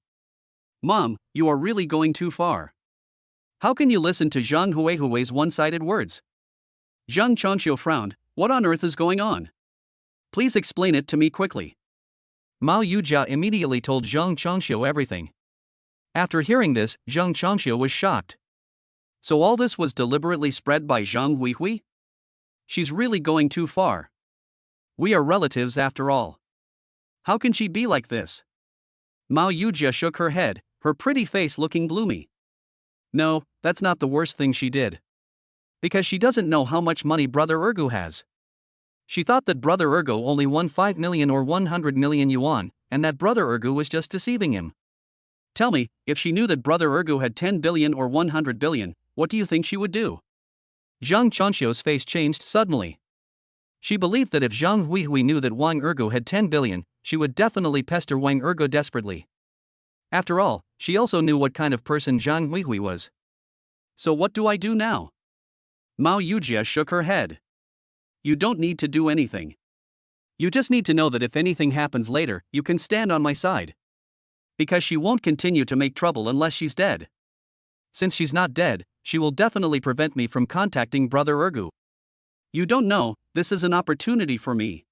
Mom, you are really going too far. How can you listen to Zhang Huihui's one-sided words? Zhang Chongxiu frowned. What on earth is going on? Please explain it to me quickly. Mao Yujia immediately told Zhang Chongxiu everything. After hearing this, Zhang Chongxiu was shocked. So all this was deliberately spread by Zhang Huihui? She's really going too far. We are relatives after all. How can she be like this? Mao Yujia shook her head, her pretty face looking gloomy. No, that's not the worst thing she did. Because she doesn't know how much money Brother Ergu has. She thought that Brother Ergu only won 5 million or 100 million yuan, and that Brother Ergu was just deceiving him. Tell me, if she knew that Brother Ergu had 10 billion or 100 billion, what do you think she would do? Zhang Chongxiu's face changed suddenly. She believed that if Zhang Huihui knew that Wang Ergu had 10 billion, she would definitely pester Wang Ergu desperately. After all, she also knew what kind of person Zhang Huihui was. So what do I do now? Mao Yujia shook her head. You don't need to do anything. You just need to know that if anything happens later, you can stand on my side. Because she won't continue to make trouble unless she's dead. Since she's not dead, she will definitely prevent me from contacting Brother Ergu. You don't know, this is an opportunity for me.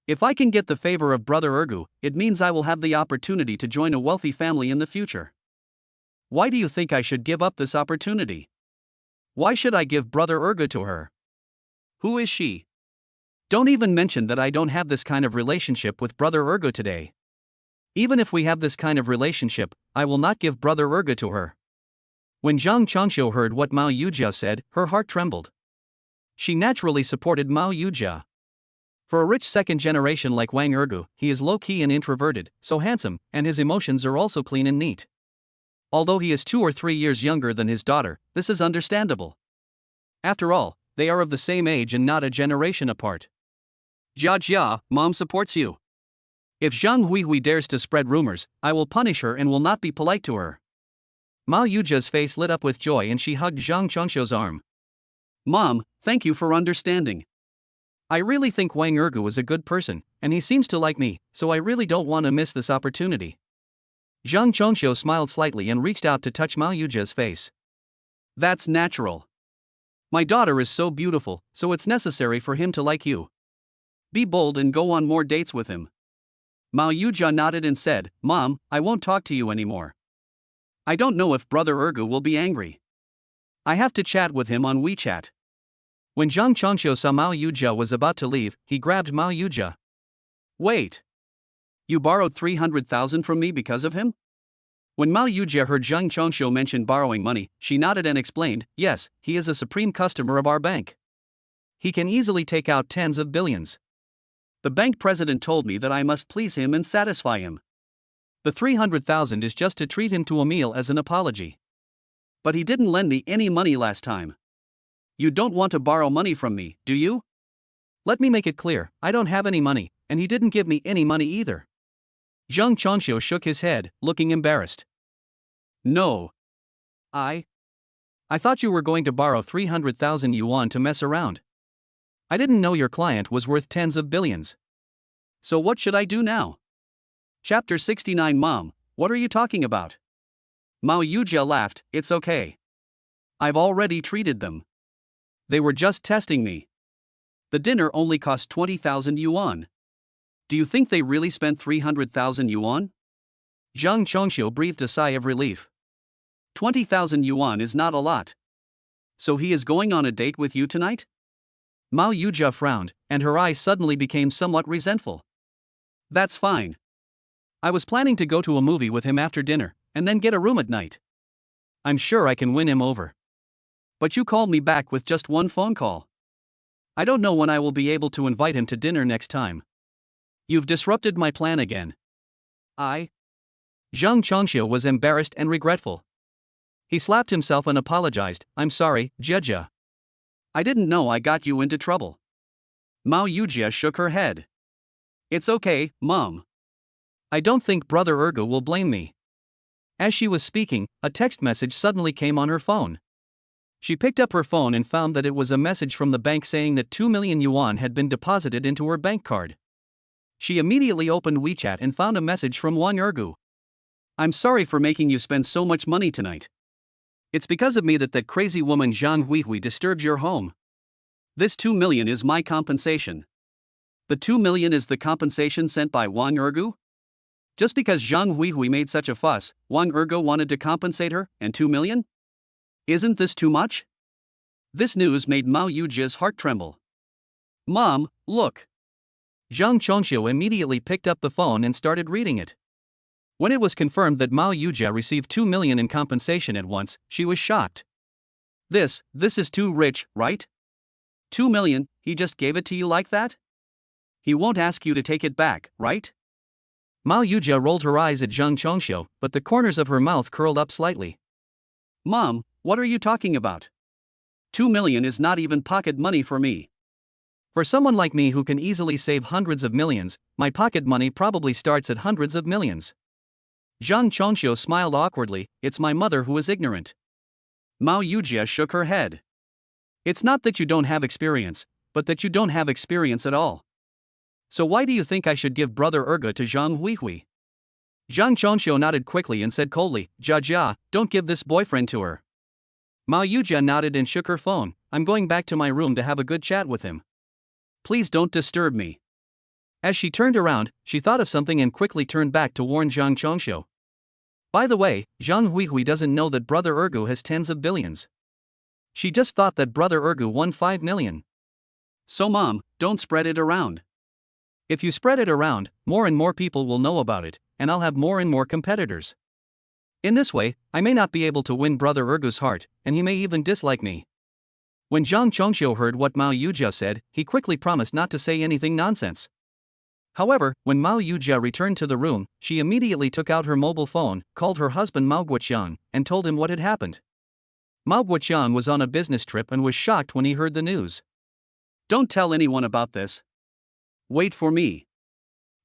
If I can get the favor of Brother Ergu, it means I will have the opportunity to join a wealthy family in the future. Why do you think I should give up this opportunity? Why should I give Brother Ergu to her? Who is she? Don't even mention that I don't have this kind of relationship with Brother Ergu today. Even if we have this kind of relationship, I will not give Brother Ergu to her. When Zhang Chongxiu heard what Mao Yujia said, her heart trembled. She naturally supported Mao Yujia. For a rich second generation like Wang Ergu, he is low-key and introverted, so handsome, and his emotions are also clean and neat. Although he is 2 or 3 years younger than his daughter, this is understandable. After all, they are of the same age and not a generation apart. Jia, Mom supports you. If Zhang Huihui dares to spread rumors, I will punish her and will not be polite to her. Mao Yujia's face lit up with joy and she hugged Zhang Chongxiu's arm. Mom, thank you for understanding. I really think Wang Ergu is a good person, and he seems to like me, so I really don't want to miss this opportunity. Zhang Chongxiu smiled slightly and reached out to touch Mao Yujia's face. That's natural. My daughter is so beautiful, so it's necessary for him to like you. Be bold and go on more dates with him. Mao Yujia nodded and said, Mom, I won't talk to you anymore. I don't know if Brother Ergu will be angry. I have to chat with him on WeChat. When Zhang Chongxiu saw Mao Yujia was about to leave, he grabbed Mao Yujia. Wait. You borrowed 300,000 from me because of him? When Mao Yujia heard Zhang Chongxiu mention borrowing money, she nodded and explained, yes, he is a supreme customer of our bank. He can easily take out tens of billions. The bank president told me that I must please him and satisfy him. The 300,000 is just to treat him to a meal as an apology. But he didn't lend me any money last time. You don't want to borrow money from me, do you? Let me make it clear, I don't have any money, and he didn't give me any money either. Zhang Chongxiu shook his head, looking embarrassed. No. I thought you were going to borrow 300,000 yuan to mess around. I didn't know your client was worth tens of billions. So what should I do now? Chapter 69. Mom, what are you talking about? Mao Yujia laughed, it's okay. I've already treated them. They were just testing me. The dinner only cost 20,000 yuan. Do you think they really spent 300,000 yuan? Zhang Chongxiu breathed a sigh of relief. 20,000 yuan is not a lot. So he is going on a date with you tonight? Mao Yujia frowned, and her eyes suddenly became somewhat resentful. That's fine. I was planning to go to a movie with him after dinner, and then get a room at night. I'm sure I can win him over. But you called me back with just one phone call. I don't know when I will be able to invite him to dinner next time. You've disrupted my plan again. Zhang Chongxiu was embarrassed and regretful. He slapped himself and apologized, I'm sorry, Jia. I didn't know I got you into trouble. Mao Yujia shook her head. It's okay, Mom. I don't think Brother Ergu will blame me. As she was speaking, a text message suddenly came on her phone. She picked up her phone and found that it was a message from the bank saying that 2 million yuan had been deposited into her bank card. She immediately opened WeChat and found a message from Wang Ergu. I'm sorry for making you spend so much money tonight. It's because of me that crazy woman Zhang Huihui disturbed your home. This 2 million is my compensation. The 2 million is the compensation sent by Wang Ergu? Just because Zhang Huihui made such a fuss, Wang Ergu wanted to compensate her, and 2 million? Isn't this too much? This news made Mao Yujia's heart tremble. Mom, look. Zhang Chongxiu immediately picked up the phone and started reading it. When it was confirmed that Mao Yujia received 2 million in compensation at once, she was shocked. This is too rich, right? 2 million, he just gave it to you like that? He won't ask you to take it back, right? Mao Yujia rolled her eyes at Zhang Chongxiu, but the corners of her mouth curled up slightly. Mom, what are you talking about? 2 million is not even pocket money for me. For someone like me who can easily save hundreds of millions, my pocket money probably starts at hundreds of millions. Zhang Chongxiu smiled awkwardly, it's my mother who is ignorant. Mao Yujia shook her head. It's not that you don't have experience, but that you don't have experience at all. So why do you think I should give Brother Ergu to Zhang Huihui? Zhang Chongxiu nodded quickly and said coldly, Jia, don't give this boyfriend to her. Mao Yujia nodded and shook her phone, I'm going back to my room to have a good chat with him. Please don't disturb me. As she turned around, she thought of something and quickly turned back to warn Zhang Chongxiu. By the way, Zhang Huihui doesn't know that Brother Ergu has tens of billions. She just thought that Brother Ergu won 5 million. So Mom, don't spread it around. If you spread it around, more and more people will know about it, and I'll have more and more competitors. In this way, I may not be able to win Brother Ergu's heart, and he may even dislike me. When Zhang Chongxiu heard what Mao Yujia said, he quickly promised not to say anything nonsense. However, when Mao Yujia returned to the room, she immediately took out her mobile phone, called her husband Mao Guoqiang, and told him what had happened. Mao Guoqiang was on a business trip and was shocked when he heard the news. Don't tell anyone about this. Wait for me.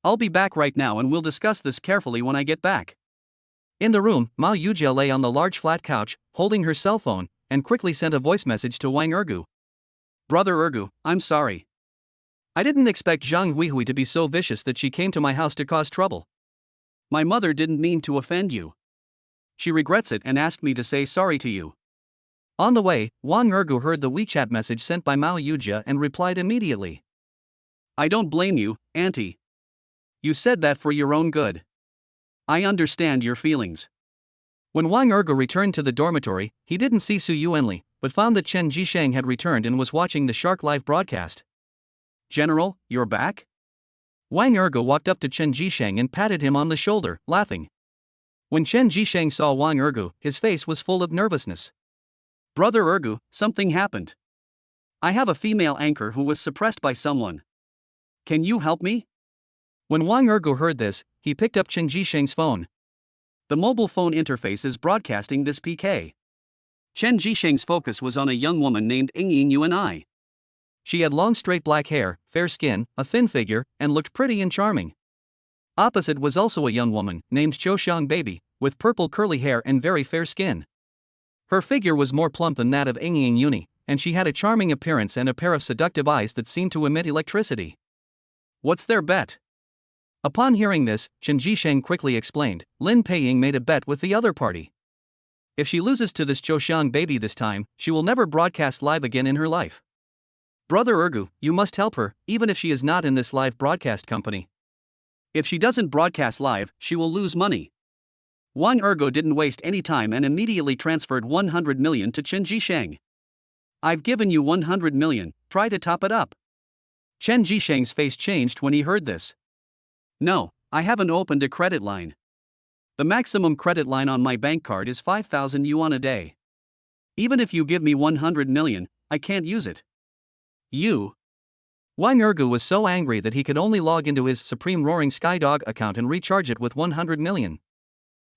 I'll be back right now and we'll discuss this carefully when I get back. In the room, Mao Yujia lay on the large flat couch, holding her cell phone, and quickly sent a voice message to Wang Ergu. Brother Ergu, I'm sorry. I didn't expect Zhang Huihui to be so vicious that she came to my house to cause trouble. My mother didn't mean to offend you. She regrets it and asked me to say sorry to you. On the way, Wang Ergu heard the WeChat message sent by Mao Yujia and replied immediately. I don't blame you, Auntie. You said that for your own good. I understand your feelings. When Wang Ergu returned to the dormitory, he didn't see Su Yuanli, but found that Chen Jisheng had returned and was watching the Shark Live broadcast. General, you're back? Wang Ergo walked up to Chen Jisheng and patted him on the shoulder, laughing. When Chen Jisheng saw Wang Ergo, his face was full of nervousness. Brother Ergo, something happened. I have a female anchor who was suppressed by someone. Can you help me? When Wang Ergo heard this, he picked up Chen Jisheng's phone. The mobile phone interface is broadcasting this PK. Chen Jisheng's focus was on a young woman named Yuan. She had long straight black hair, fair skin, a thin figure, and looked pretty and charming. Opposite was also a young woman, named Xiang Baby, with purple curly hair and very fair skin. Her figure was more plump than that of Yuni, and she had a charming appearance and a pair of seductive eyes that seemed to emit electricity. What's their bet? Upon hearing this, Chen Jisheng quickly explained, Lin Peiying made a bet with the other party. If she loses to this Xiang Baby this time, she will never broadcast live again in her life. Brother Ergo, you must help her, even if she is not in this live broadcast company. If she doesn't broadcast live, she will lose money. Wang Ergo didn't waste any time and immediately transferred 100 million to Chen Jisheng. I've given you 100 million, try to top it up. Chen Jisheng's face changed when he heard this. No, I haven't opened a credit line. The maximum credit line on my bank card is 5,000 yuan a day. Even if you give me 100 million, I can't use it. Wang Ergo was so angry that he could only log into his Supreme Roaring Skydog account and recharge it with 100 million.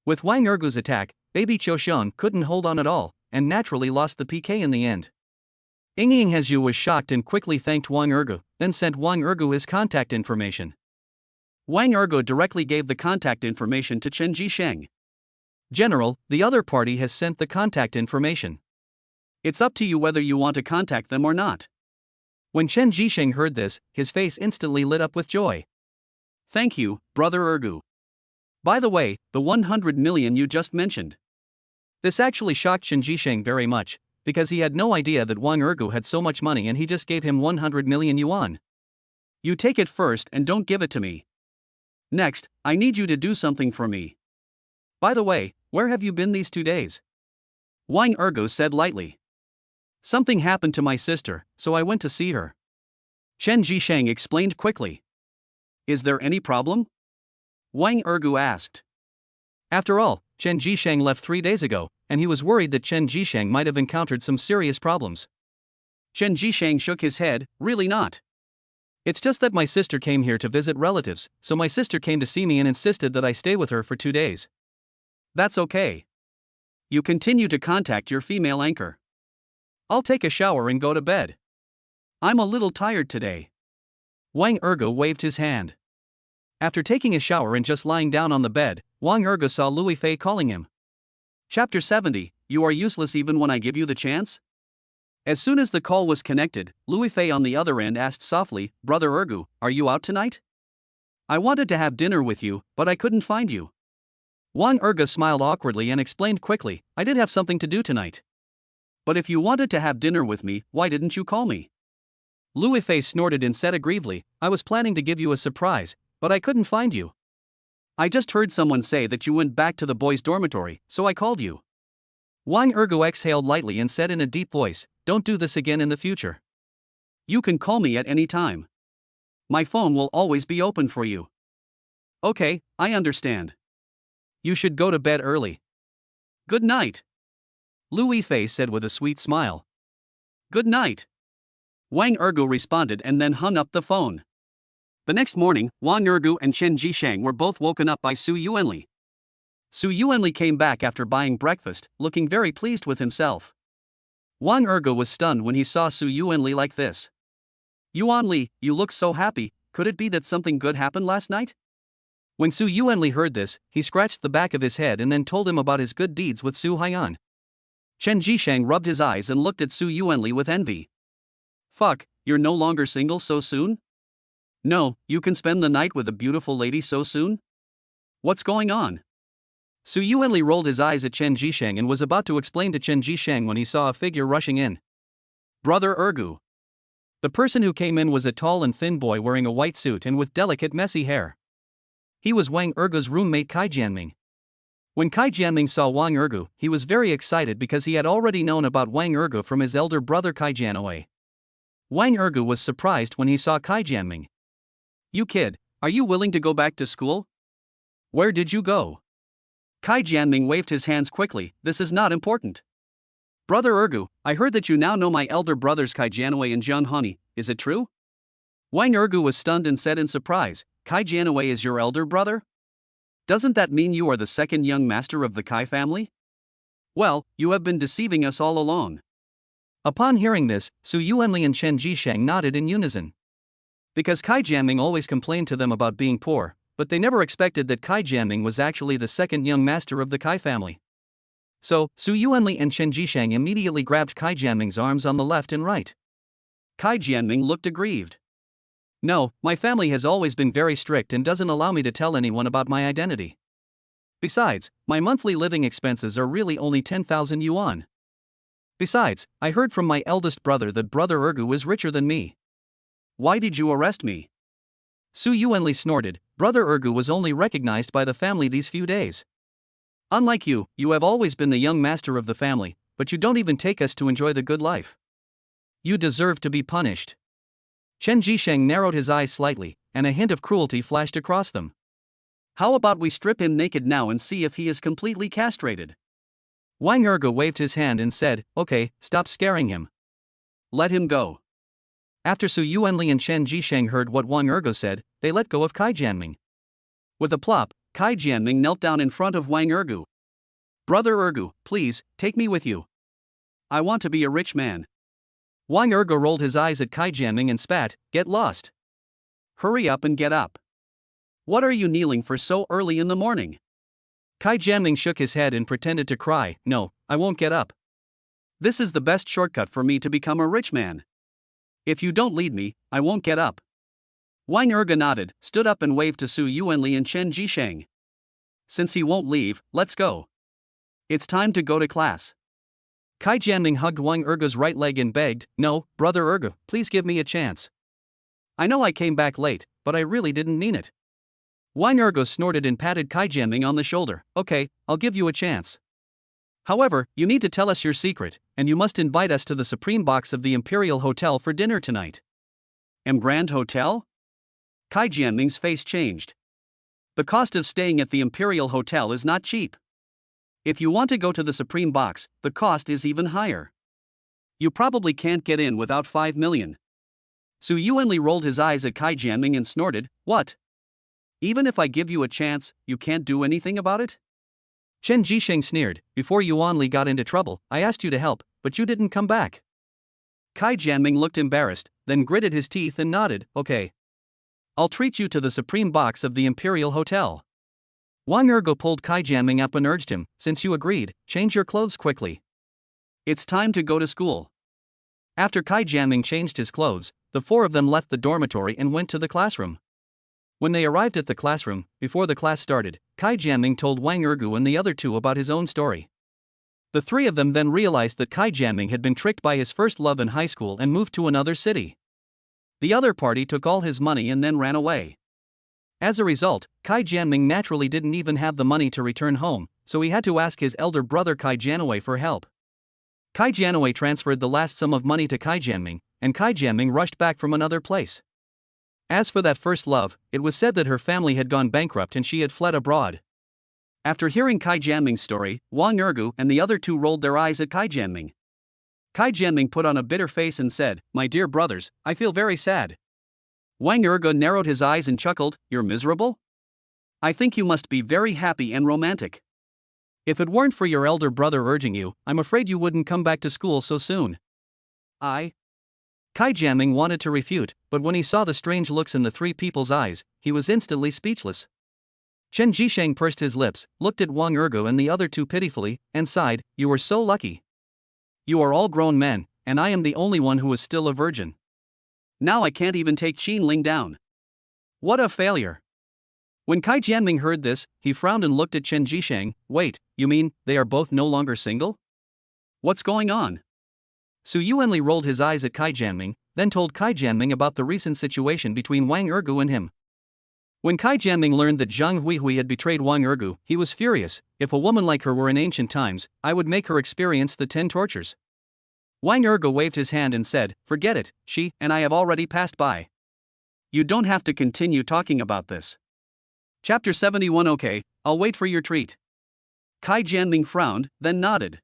With Wang Ergo's attack, baby Xiang couldn't hold on at all, and naturally lost the PK in the end. Ying Hezhu was shocked and quickly thanked Wang Ergo, then sent Wang Ergo his contact information. Wang Ergo directly gave the contact information to Chen Jisheng. General, the other party has sent the contact information. It's up to you whether you want to contact them or not. When Chen Jisheng heard this, his face instantly lit up with joy. Thank you, Brother Ergo. By the way, the 100 million you just mentioned. This actually shocked Chen Jisheng very much, because he had no idea that Wang Ergo had so much money and he just gave him 100 million yuan. You take it first and don't give it to me. Next, I need you to do something for me. By the way, where have you been these 2 days? Wang Ergo said lightly. Something happened to my sister, so I went to see her. Chen Jisheng explained quickly. Is there any problem? Wang Ergo asked. After all, Chen Jisheng left 3 days ago, and he was worried that Chen Jisheng might have encountered some serious problems. Chen Jisheng shook his head, really not. It's just that my sister came here to visit relatives, so my sister came to see me and insisted that I stay with her for 2 days. That's okay. You continue to contact your female anchor. I'll take a shower and go to bed. I'm a little tired today. Wang Ergo waved his hand. After taking a shower and just lying down on the bed, Wang Ergo saw Lu Fei calling him. Chapter 70, You are useless even when I give you the chance? As soon as the call was connected, Lu Fei on the other end asked softly, Brother Ergo, are you out tonight? I wanted to have dinner with you, but I couldn't find you. Wang Ergo smiled awkwardly and explained quickly, I did have something to do tonight. But if you wanted to have dinner with me, why didn't you call me? Lu Fei snorted and said aggrievedly, I was planning to give you a surprise, but I couldn't find you. I just heard someone say that you went back to the boys' dormitory, so I called you. Wang Ergo exhaled lightly and said in a deep voice, don't do this again in the future. You can call me at any time. My phone will always be open for you. Okay, I understand. You should go to bed early. Good night. Lu Fei said with a sweet smile. Good night. Wang Ergo responded and then hung up the phone. The next morning, Wang Ergo and Chen Jisheng were both woken up by Su Yuanli. Su Yuanli came back after buying breakfast, looking very pleased with himself. Wang Ergo was stunned when he saw Su Yuanli like this. Yuanli, you look so happy, could it be that something good happened last night? When Su Yuanli heard this, he scratched the back of his head and then told him about his good deeds with Su Haiyan. Chen Jisheng rubbed his eyes and looked at Su Yuanli with envy. Fuck, you're no longer single so soon? No, you can spend the night with a beautiful lady so soon? What's going on? Su Yuanli rolled his eyes at Chen Jisheng and was about to explain to Chen Jisheng when he saw a figure rushing in. Brother Ergo. The person who came in was a tall and thin boy wearing a white suit and with delicate messy hair. He was Wang Ergo's roommate Kai Jianming. When Kai Jianming saw Wang Ergo, he was very excited because he had already known about Wang Ergo from his elder brother Kai Jianoe. Wang Ergo was surprised when he saw Kai Jianming. You kid, Are you willing to go back to school? Where did you go? Kai Jianming waved his hands quickly. This is not important. Brother Ergu, I heard that you now know my elder brothers Kai Jianwei and Jiang Honi, is it true? Wang Ergu was stunned and said in surprise, Kai Jianwei is your elder brother? Doesn't that mean you are the second young master of the Kai family? Well, you have been deceiving us all along. Upon hearing this, Su Yuanli and Chen Jisheng nodded in unison. Because Kai Jianming always complained to them about being poor, but they never expected that Kai Jianming was actually the second young master of the Kai family. So, Su Yuanli and Chen Jisheng immediately grabbed Kai Jianming's arms on the left and right. Kai Jianming looked aggrieved. No, my family has always been very strict and doesn't allow me to tell anyone about my identity. Besides, my monthly living expenses are really only 10,000 yuan. Besides, I heard from my eldest brother that Brother Ergu is richer than me. Why did you arrest me? Su Yuanli snorted. Brother Ergu was only recognized by the family these few days. Unlike you, you have always been the young master of the family, but you don't even take us to enjoy the good life. You deserve to be punished. Chen Jisheng narrowed his eyes slightly, and a hint of cruelty flashed across them. How about we strip him naked now and see if he is completely castrated? Wang Ergu waved his hand and said, okay, stop scaring him. Let him go. After Su Yuanli and Chen Jisheng heard what Wang Ergu said, they let go of Kai Jianming. With a plop, Kai Jianming knelt down in front of Wang Ergu. Brother Ergu, please, take me with you. I want to be a rich man. Wang Ergu rolled his eyes at Kai Jianming and spat, get lost. Hurry up and get up. What are you kneeling for so early in the morning? Kai Jianming shook his head and pretended to cry, no, I won't get up. This is the best shortcut for me to become a rich man. If you don't lead me, I won't get up. Wang Ergu nodded, stood up and waved to Su Yuanli and Chen Jisheng. Since he won't leave, let's go. It's time to go to class. Kai Jianming hugged Wang Ergu's right leg and begged, no, Brother Ergu, please give me a chance. I know I came back late, but I really didn't mean it. Wang Ergu snorted and patted Kai Jianming on the shoulder. Okay, I'll give you a chance. However, you need to tell us your secret, and you must invite us to the Supreme Box of the Imperial Hotel for dinner tonight. Grand Hotel? Kai Jianming's face changed. The cost of staying at the Imperial Hotel is not cheap. If you want to go to the Supreme Box, the cost is even higher. You probably can't get in without 5 million. Su Yuanli rolled his eyes at Kai Jianming and snorted, what? Even if I give you a chance, you can't do anything about it? Chen Jisheng sneered, before Yuanli got into trouble, I asked you to help, but you didn't come back. Kai Jianming looked embarrassed, then gritted his teeth and nodded, okay. I'll treat you to the Supreme Box of the Imperial Hotel. Wang Ergu pulled Kai Jianming up and urged him, since you agreed, change your clothes quickly. It's time to go to school. After Kai Jianming changed his clothes, the four of them left the dormitory and went to the classroom. When they arrived at the classroom, before the class started, Kai Jianming told Wang Ergu and the other two about his own story. The three of them then realized that Kai Jianming had been tricked by his first love in high school and moved to another city. The other party took all his money and then ran away. As a result, Kai Jianming naturally didn't even have the money to return home, so he had to ask his elder brother Kai Jianwei for help. Kai Jianwei transferred the last sum of money to Kai Jianming, and Kai Jianming rushed back from another place. As for that first love, it was said that her family had gone bankrupt and she had fled abroad. After hearing Kai Jianming's story, Wang Ergu and the other two rolled their eyes at Kai Jianming. Kai Jianming put on a bitter face and said, my dear brothers, I feel very sad. Wang Ergu narrowed his eyes and chuckled, you're miserable? I think you must be very happy and romantic. If it weren't for your elder brother urging you, I'm afraid you wouldn't come back to school so soon. Kai Jianming wanted to refute, but when he saw the strange looks in the three people's eyes, he was instantly speechless. Chen Jisheng pursed his lips, looked at Wang Ergu and the other two pitifully, and sighed, you are so lucky. You are all grown men, and I am the only one who is still a virgin. Now I can't even take Qin Ling down. What a failure. When Kai Jianming heard this, he frowned and looked at Chen Jisheng, wait, you mean, they are both no longer single? What's going on? Su Yuanli rolled his eyes at Kai Jianming, then told Kai Jianming about the recent situation between Wang Ergu and him. When Kai Jianming learned that Zhang Huihui had betrayed Wang Ergu, he was furious. If a woman like her were in ancient times, I would make her experience the 10 tortures. Wang Ergu waved his hand and said, forget it, she and I have already passed by. You don't have to continue talking about this. Chapter 71. Okay, I'll wait for your treat. Kai Jianming frowned, then nodded.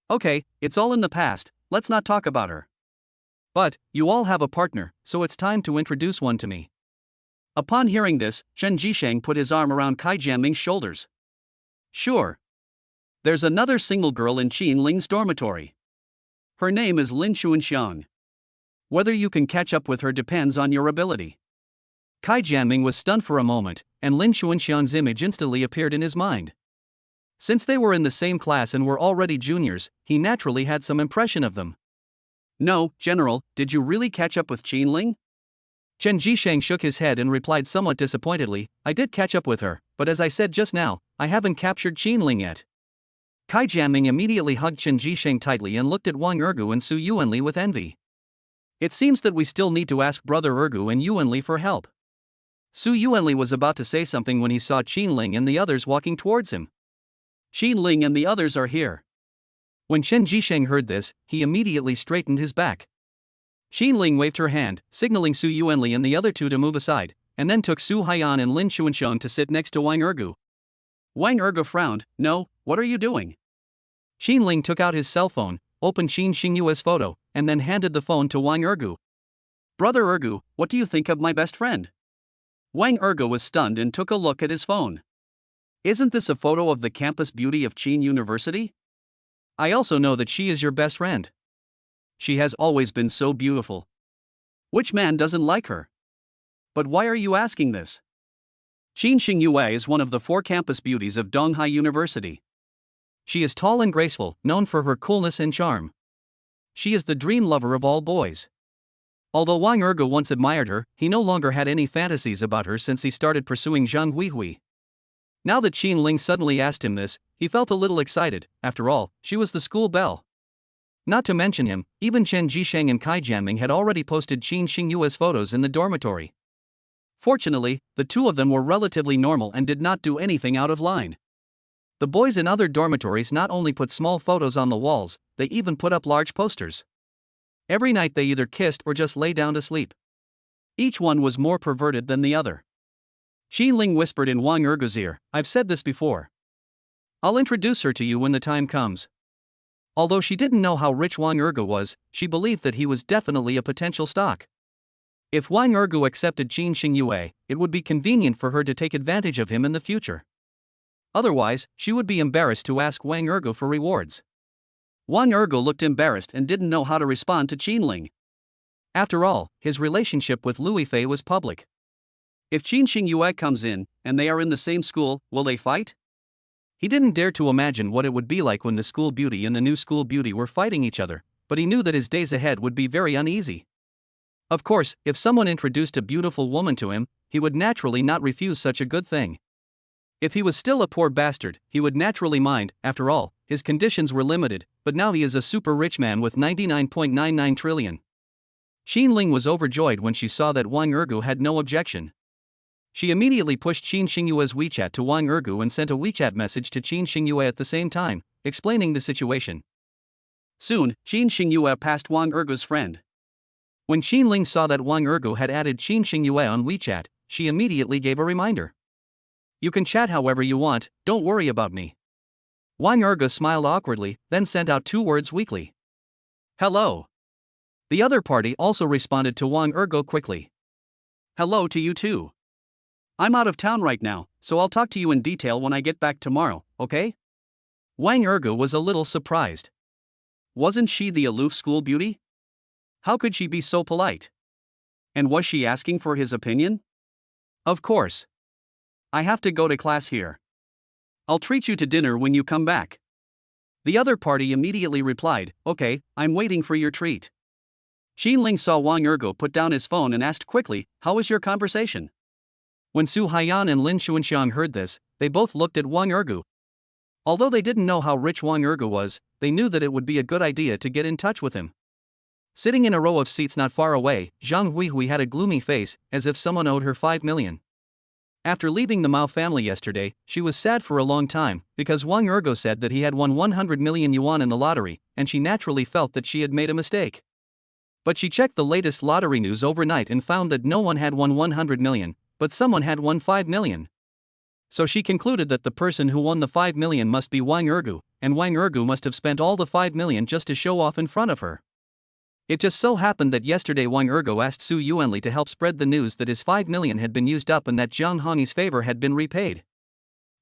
Okay, it's all in the past, let's not talk about her. But, you all have a partner, so it's time to introduce one to me. Upon hearing this, Chen Jisheng put his arm around Kai Jianming's shoulders. Sure. There's another single girl in Qin Ling's dormitory. Her name is Lin Xuanxiang. Whether you can catch up with her depends on your ability. Kai Jianming was stunned for a moment, and Lin Xuanxiang's image instantly appeared in his mind. Since they were in the same class and were already juniors, he naturally had some impression of them. No, General, did you really catch up with Qin Ling? Chen Jisheng shook his head and replied somewhat disappointedly, I did catch up with her, but as I said just now, I haven't captured Qin Ling yet. Kai Jianming immediately hugged Chen Jisheng tightly and looked at Wang Ergu and Su Yuanli with envy. It seems that we still need to ask Brother Ergu and Yuanli for help. Su Yuanli was about to say something when he saw Qin Ling and the others walking towards him. Qin Ling and the others are here. When Chen Jisheng heard this, he immediately straightened his back. Qin Ling waved her hand, signaling Su Yuanli and the other two to move aside, and then took Su Haiyan and Lin Xuanxiang to sit next to Wang Ergu. Wang Ergu frowned. No, what are you doing? Qin Ling took out his cell phone, opened Qin Xingyue's photo, and then handed the phone to Wang Ergu. Brother Ergu, what do you think of my best friend? Wang Ergu was stunned and took a look at his phone. Isn't this a photo of the campus beauty of Qin University? I also know that she is your best friend. She has always been so beautiful. Which man doesn't like her? But why are you asking this? Qin Xingyue is one of the 4 campus beauties of Donghai University. She is tall and graceful, known for her coolness and charm. She is the dream lover of all boys. Although Wang Ergu once admired her, he no longer had any fantasies about her since he started pursuing Zhang Huihui. Now that Qin Ling suddenly asked him this, he felt a little excited. After all, she was the school belle. Not to mention him, even Chen Jisheng and Kai Jianming had already posted Qin Xingyue's photos in the dormitory. Fortunately, the two of them were relatively normal and did not do anything out of line. The boys in other dormitories not only put small photos on the walls, they even put up large posters. Every night they either kissed or just lay down to sleep. Each one was more perverted than the other. Qin Ling whispered in Wang Ergu's ear, I've said this before. I'll introduce her to you when the time comes. Although she didn't know how rich Wang Ergu was, she believed that he was definitely a potential stock. If Wang Ergu accepted Qin Xingyue, it would be convenient for her to take advantage of him in the future. Otherwise, she would be embarrassed to ask Wang Ergu for rewards. Wang Ergu looked embarrassed and didn't know how to respond to Qin Ling. After all, his relationship with Lu Fei was public. If Qin Xingyue comes in, and they are in the same school, will they fight? He didn't dare to imagine what it would be like when the school beauty and the new school beauty were fighting each other, but he knew that his days ahead would be very uneasy. Of course, if someone introduced a beautiful woman to him, he would naturally not refuse such a good thing. If he was still a poor bastard, he would naturally mind. After all, his conditions were limited, but now he is a super rich man with 99.99 trillion. Qin Ling was overjoyed when she saw that Wang Ergu had no objection. She immediately pushed Qin Xingyue's WeChat to Wang Ergu and sent a WeChat message to Qin Xingyue at the same time, explaining the situation. Soon, Qin Xingyue passed Wang Ergu's friend. When Qin Ling saw that Wang Ergu had added Qin Xingyue on WeChat, she immediately gave a reminder. You can chat however you want, don't worry about me. Wang Ergu smiled awkwardly, then sent out 2 words weakly. Hello. The other party also responded to Wang Ergu quickly. Hello to you too. I'm out of town right now, so I'll talk to you in detail when I get back tomorrow, okay? Wang Ergu was a little surprised. Wasn't she the aloof school beauty? How could she be so polite? And was she asking for his opinion? Of course. I have to go to class here. I'll treat you to dinner when you come back. The other party immediately replied, okay, I'm waiting for your treat. Qin Ling saw Wang Ergu put down his phone and asked quickly, how was your conversation? When Su Haiyan and Lin Xuanxiang heard this, they both looked at Wang Ergu. Although they didn't know how rich Wang Ergu was, they knew that it would be a good idea to get in touch with him. Sitting in a row of seats not far away, Zhang Huihui had a gloomy face, as if someone owed her 5 million. After leaving the Mao family yesterday, she was sad for a long time, because Wang Ergu said that he had won 100 million yuan in the lottery, and she naturally felt that she had made a mistake. But she checked the latest lottery news overnight and found that no one had won 100 million, but someone had won 5 million. So she concluded that the person who won the 5 million must be Wang Ergu, and Wang Ergu must have spent all the 5 million just to show off in front of her. It just so happened that yesterday Wang Ergu asked Su Yuanli to help spread the news that his 5 million had been used up and that Zhang Hongyi's favor had been repaid.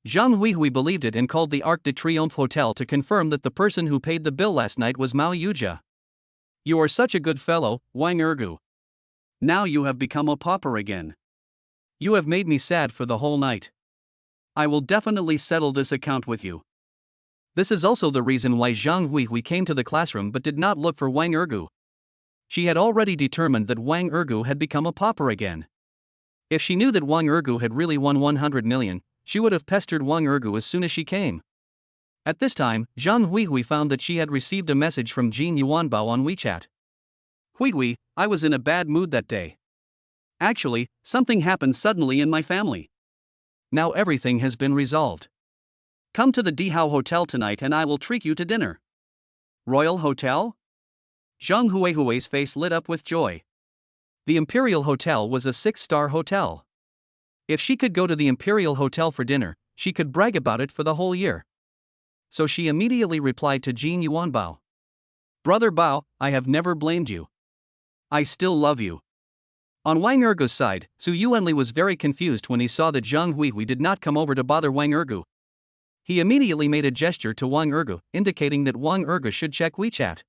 Zhang Huihui believed it and called the Arc de Triomphe Hotel to confirm that the person who paid the bill last night was Mao Yujia. You are such a good fellow, Wang Ergu. Now you have become a pauper again. You have made me sad for the whole night. I will definitely settle this account with you. This is also the reason why Zhang Huihui came to the classroom but did not look for Wang Ergu. She had already determined that Wang Ergu had become a pauper again. If she knew that Wang Ergu had really won 100 million, she would have pestered Wang Ergu as soon as she came. At this time, Zhang Huihui found that she had received a message from Jin Yuanbao on WeChat. Huihui, I was in a bad mood that day. Actually, something happened suddenly in my family. Now everything has been resolved. Come to the Dihao Hotel tonight and I will treat you to dinner. Royal Hotel? Zhang Huihui's face lit up with joy. The Imperial Hotel was a 6-star hotel. If she could go to the Imperial Hotel for dinner, she could brag about it for the whole year. So she immediately replied to Jin Yuanbao. Brother Bao, I have never blamed you. I still love you. On Wang Ergu's side, Su Yuanli was very confused when he saw that Zhang Huihui did not come over to bother Wang Ergu. He immediately made a gesture to Wang Ergu, indicating that Wang Ergu should check WeChat.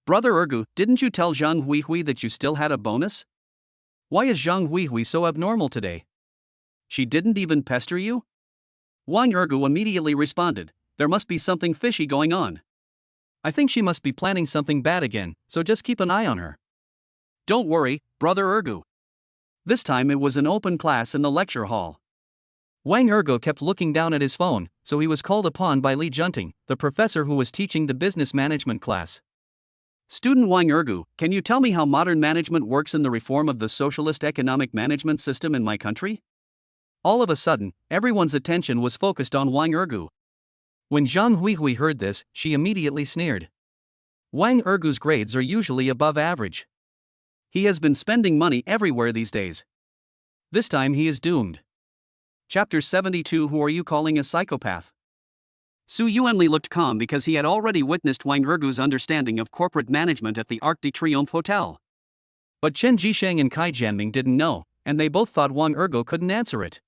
Brother Ergu, didn't you tell Zhang Huihui that you still had a bonus? Why is Zhang Huihui so abnormal today? She didn't even pester you? Wang Ergu immediately responded, there must be something fishy going on. I think she must be planning something bad again, so just keep an eye on her. Don't worry, Brother Ergu. This time it was an open class in the lecture hall. Wang Ergu kept looking down at his phone, so he was called upon by Li Junting, the professor who was teaching the business management class. Student Wang Ergu, can you tell me how modern management works in the reform of the socialist economic management system in my country? All of a sudden, everyone's attention was focused on Wang Ergu. When Zhang Huihui heard this, she immediately sneered. Wang Ergu's grades are usually above average. He has been spending money everywhere these days. This time he is doomed. Chapter 72. Who are you calling a psychopath? Su Yuanli looked calm because he had already witnessed Wang Ergu's understanding of corporate management at the Arc de Triomphe Hotel. But Chen Jisheng and Kai Jianming didn't know, and they both thought Wang Ergu couldn't answer it.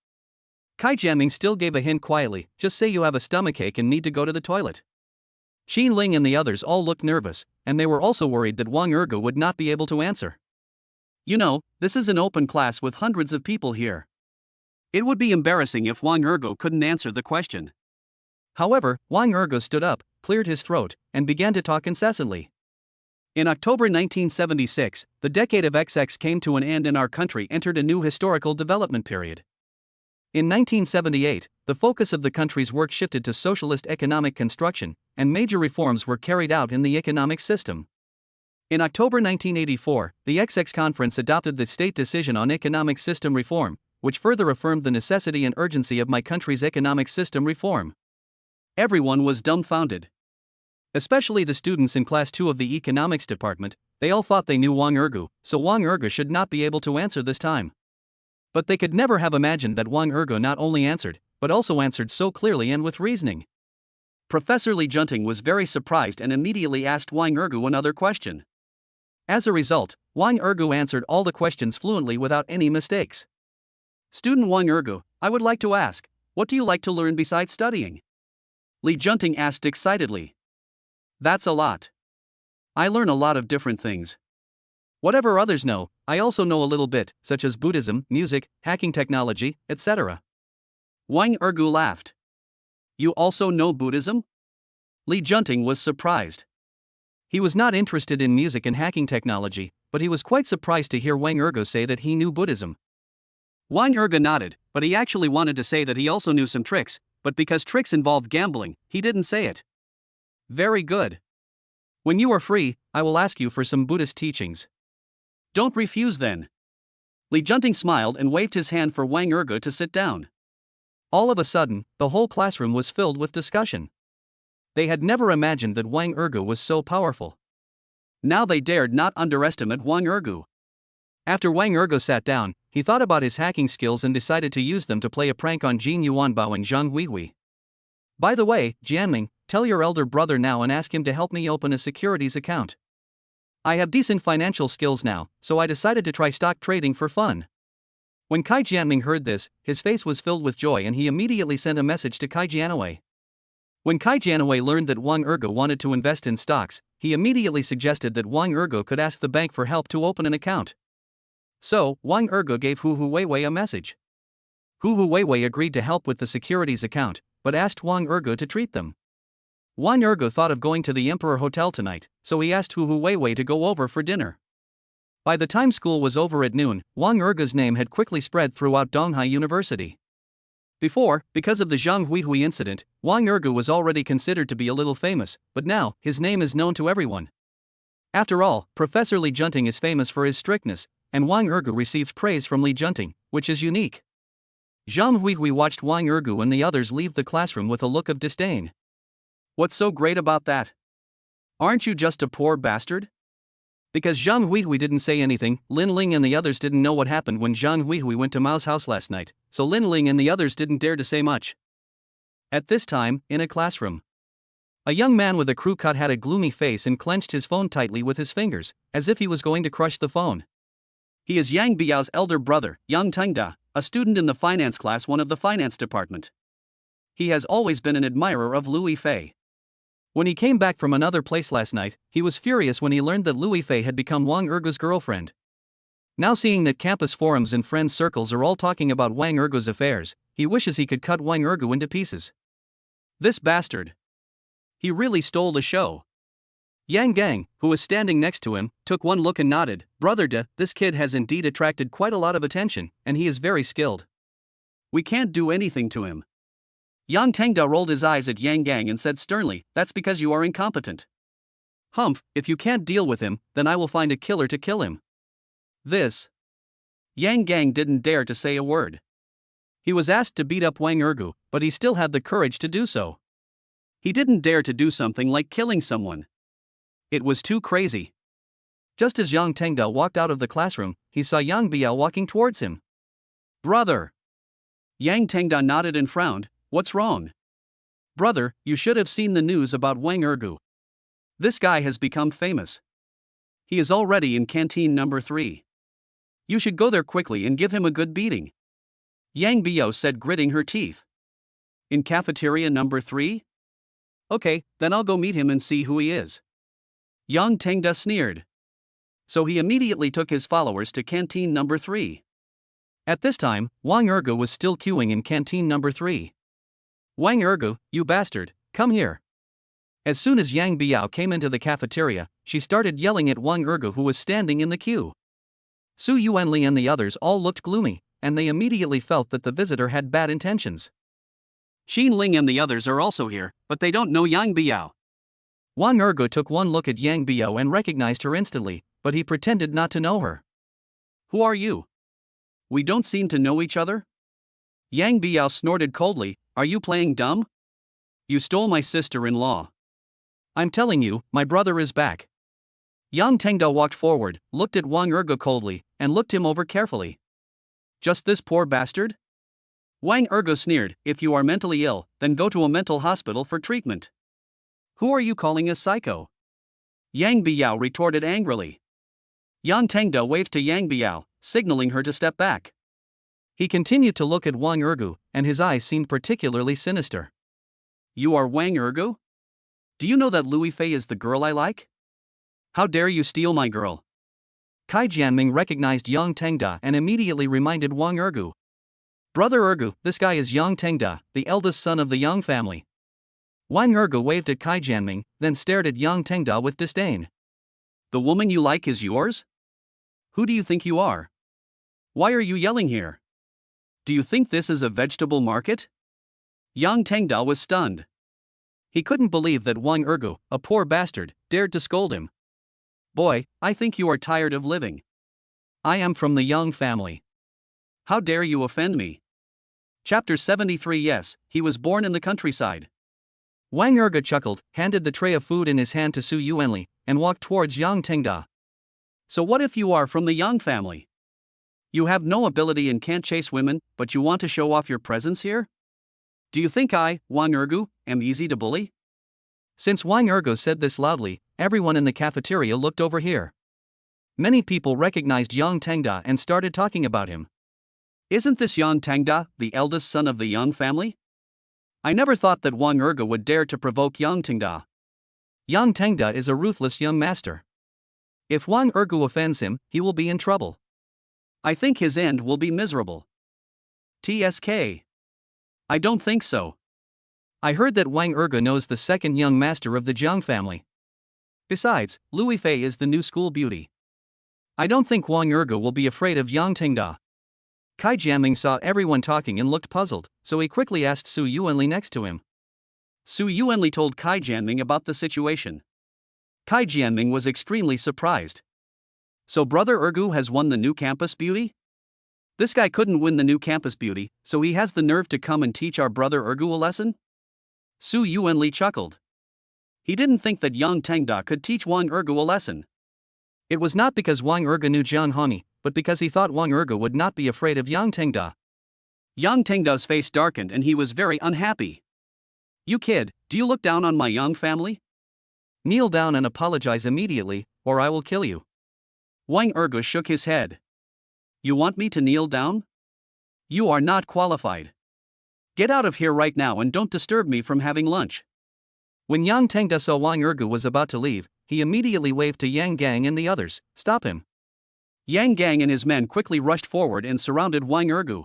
Kai Jianming still gave a hint quietly, just say you have a stomachache and need to go to the toilet. Qin Ling and the others all looked nervous, and they were also worried that Wang Ergu would not be able to answer. You know, this is an open class with hundreds of people here. It would be embarrassing if Wang Ergu couldn't answer the question. However, Wang Ergu stood up, cleared his throat, and began to talk incessantly. In October 1976, the decade of XX came to an end and our country entered a new historical development period. In 1978, the focus of the country's work shifted to socialist economic construction, and major reforms were carried out in the economic system. In October 1984, the XX Conference adopted the State Decision on Economic System Reform, which further affirmed the necessity and urgency of my country's economic system reform. Everyone was dumbfounded. Especially the students in Class 2 of the Economics Department, they all thought they knew Wang Ergu, so Wang Ergu should not be able to answer this time. But they could never have imagined that Wang Ergu not only answered, but also answered so clearly and with reasoning. Professor Li Junting was very surprised and immediately asked Wang Ergu another question. As a result, Wang Ergu answered all the questions fluently without any mistakes. Student Wang Ergu, I would like to ask, what do you like to learn besides studying? Li Junting asked excitedly. That's a lot. I learn a lot of different things. Whatever others know, I also know a little bit, such as Buddhism, music, hacking technology, etc. Wang Ergu laughed. You also know Buddhism? Li Junting was surprised. He was not interested in music and hacking technology, but he was quite surprised to hear Wang Ergu say that he knew Buddhism. Wang Ergu nodded, but he actually wanted to say that he also knew some tricks, but because tricks involved gambling, he didn't say it. Very good. When you are free, I will ask you for some Buddhist teachings. Don't refuse then. Li Junting smiled and waved his hand for Wang Ergu to sit down. All of a sudden, the whole classroom was filled with discussion. They had never imagined that Wang Ergu was so powerful. Now they dared not underestimate Wang Ergu. After Wang Ergu sat down, he thought about his hacking skills and decided to use them to play a prank on Jin Yuanbao and Zhang Huihui. By the way, Jianming, tell your elder brother now and ask him to help me open a securities account. I have decent financial skills now, so I decided to try stock trading for fun. When Kai Jianming heard this, his face was filled with joy and he immediately sent a message to Kai Jianwei. When Kai Jianwei learned that Wang Ergu wanted to invest in stocks, he immediately suggested that Wang Ergu could ask the bank for help to open an account. So, Wang Ergu gave Hu Weiwei a message. Hu Weiwei agreed to help with the securities account, but asked Wang Ergu to treat them. Wang Ergu thought of going to the Emperor Hotel tonight, so he asked Hu Weiwei to go over for dinner. By the time school was over at noon, Wang Ergu's name had quickly spread throughout Donghai University. Before, because of the Zhang Huihui incident, Wang Ergu was already considered to be a little famous, but now, his name is known to everyone. After all, Professor Li Junting is famous for his strictness, and Wang Ergu received praise from Li Junting, which is unique. Zhang Huihui watched Wang Ergu and the others leave the classroom with a look of disdain. What's so great about that? Aren't you just a poor bastard? Because Zhang Huihui didn't say anything, Lin Ling and the others didn't know what happened when Zhang Huihui went to Mao's house last night, so Lin Ling and the others didn't dare to say much. At this time, in a classroom, a young man with a crew cut had a gloomy face and clenched his phone tightly with his fingers, as if he was going to crush the phone. He is Yang Biao's elder brother, Yang Tanga, a student in the finance class 1 of the finance department. He has always been an admirer of Lu Fei. When he came back from another place last night, he was furious when he learned that Lu Fei had become Wang Ergu's girlfriend. Now seeing that campus forums and friends circles are all talking about Wang Ergu's affairs, he wishes he could cut Wang Ergu into pieces. This bastard. He really stole the show. Yang Gang, who was standing next to him, took one look and nodded. Brother De, this kid has indeed attracted quite a lot of attention, and he is very skilled. We can't do anything to him. Yang Tangda rolled his eyes at Yang Gang and said sternly, that's because you are incompetent. Humph, if you can't deal with him, then I will find a killer to kill him. This. Yang Gang didn't dare to say a word. He was asked to beat up Wang Ergu, but he still had the courage to do so. He didn't dare to do something like killing someone. It was too crazy. Just as Yang Tangda walked out of the classroom, he saw Yang Biao walking towards him. Brother. Yang Tangda nodded and frowned. What's wrong? Brother, you should have seen the news about Wang Ergu. This guy has become famous. He is already in canteen number 3. You should go there quickly and give him a good beating. Yang Biao said, gritting her teeth. In cafeteria number 3? Okay, then I'll go meet him and see who he is. Yang Tangda sneered. So he immediately took his followers to canteen number 3. At this time, Wang Ergu was still queuing in canteen number 3. Wang Ergu, you bastard, come here. As soon as Yang Biao came into the cafeteria, she started yelling at Wang Ergu who was standing in the queue. Su Yuanli and the others all looked gloomy, and they immediately felt that the visitor had bad intentions. Xin Ling and the others are also here, but they don't know Yang Biao. Wang Ergu took one look at Yang Biao and recognized her instantly, but he pretended not to know her. Who are you? We don't seem to know each other? Yang Biao snorted coldly, are you playing dumb? You stole my sister-in-law. I'm telling you, my brother is back. Yang Tangda walked forward, looked at Wang Ergu coldly, and looked him over carefully. Just this poor bastard? Wang Ergu sneered, if you are mentally ill, then go to a mental hospital for treatment. Who are you calling a psycho? Yang Biao retorted angrily. Yang Tangda waved to Yang Biao, signaling her to step back. He continued to look at Wang Ergu, and his eyes seemed particularly sinister. You are Wang Ergu? Do you know that Lu Fei is the girl I like? How dare you steal my girl? Kai Jianming recognized Yang Tangda and immediately reminded Wang Ergu. Brother Ergu, this guy is Yang Tangda, the eldest son of the Yang family. Wang Ergu waved at Kai Jianming, then stared at Yang Tangda with disdain. The woman you like is yours? Who do you think you are? Why are you yelling here? Do you think this is a vegetable market? Yang Tangda was stunned. He couldn't believe that Wang Ergu, a poor bastard, dared to scold him. Boy, I think you are tired of living. I am from the Yang family. How dare you offend me? Chapter 73. Yes, he was born in the countryside. Wang Ergu chuckled, handed the tray of food in his hand to Su Yuanli, and walked towards Yang Tengda. So what if you are from the Yong family? You have no ability and can't chase women, but you want to show off your presence here? Do you think I, Wang Ergu, am easy to bully? Since Wang Ergo said this loudly, everyone in the cafeteria looked over here. Many people recognized Yang Tengda and started talking about him. Isn't this Yang Tengda, the eldest son of the Yong family? I never thought that Wang Ergu would dare to provoke Yang Tengda. Yang Tengda is a ruthless young master. If Wang Ergu offends him, he will be in trouble. I think his end will be miserable. TSK. I don't think so. I heard that Wang Ergu knows the second young master of the Jiang family. Besides, Lu Fei is the new school beauty. I don't think Wang Ergu will be afraid of Yang Tengda. Kai Jianming saw everyone talking and looked puzzled, so he quickly asked Su Yuanli next to him. Su Yuanli told Kai Jianming about the situation. Kai Jianming was extremely surprised. So Brother Ergu has won the new campus beauty? This guy couldn't win the new campus beauty, so he has the nerve to come and teach our Brother Ergu a lesson? Su Yuanli chuckled. He didn't think that Yang Tengda could teach Wang Ergu a lesson. It was not because Wang Ergu knew Jian Honi, but because he thought Wang Ergu would not be afraid of Yang Tengda. Yang Tengda's face darkened and he was very unhappy. You kid, do you look down on my Yong family? Kneel down and apologize immediately, or I will kill you. Wang Ergu shook his head. You want me to kneel down? You are not qualified. Get out of here right now and don't disturb me from having lunch. When Yang Tengda saw Wang Ergu was about to leave, he immediately waved to Yang Gang and the others, stop him. Yang Gang and his men quickly rushed forward and surrounded Wang Ergu.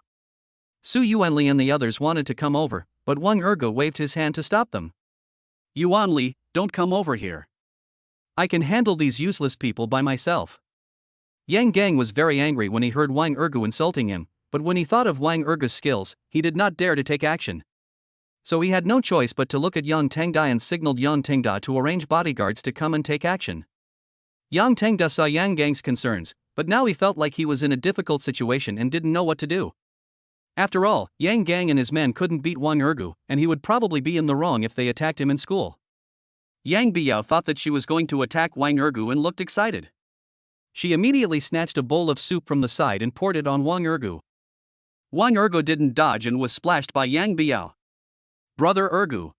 Su Yuanli and the others wanted to come over, but Wang Ergu waved his hand to stop them. Yuanli, don't come over here. I can handle these useless people by myself. Yang Gang was very angry when he heard Wang Ergu insulting him, but when he thought of Wang Ergu's skills, he did not dare to take action. So he had no choice but to look at Yang Tengda and signaled Yang Tengda to arrange bodyguards to come and take action. Yang Tengda saw Yang Gang's concerns, but now he felt like he was in a difficult situation and didn't know what to do. After all, Yang Gang and his men couldn't beat Wang Ergu, and he would probably be in the wrong if they attacked him in school. Yang Biao thought that she was going to attack Wang Ergu and looked excited. She immediately snatched a bowl of soup from the side and poured it on Wang Ergu. Wang Ergu didn't dodge and was splashed by Yang Biao. Brother Ergu.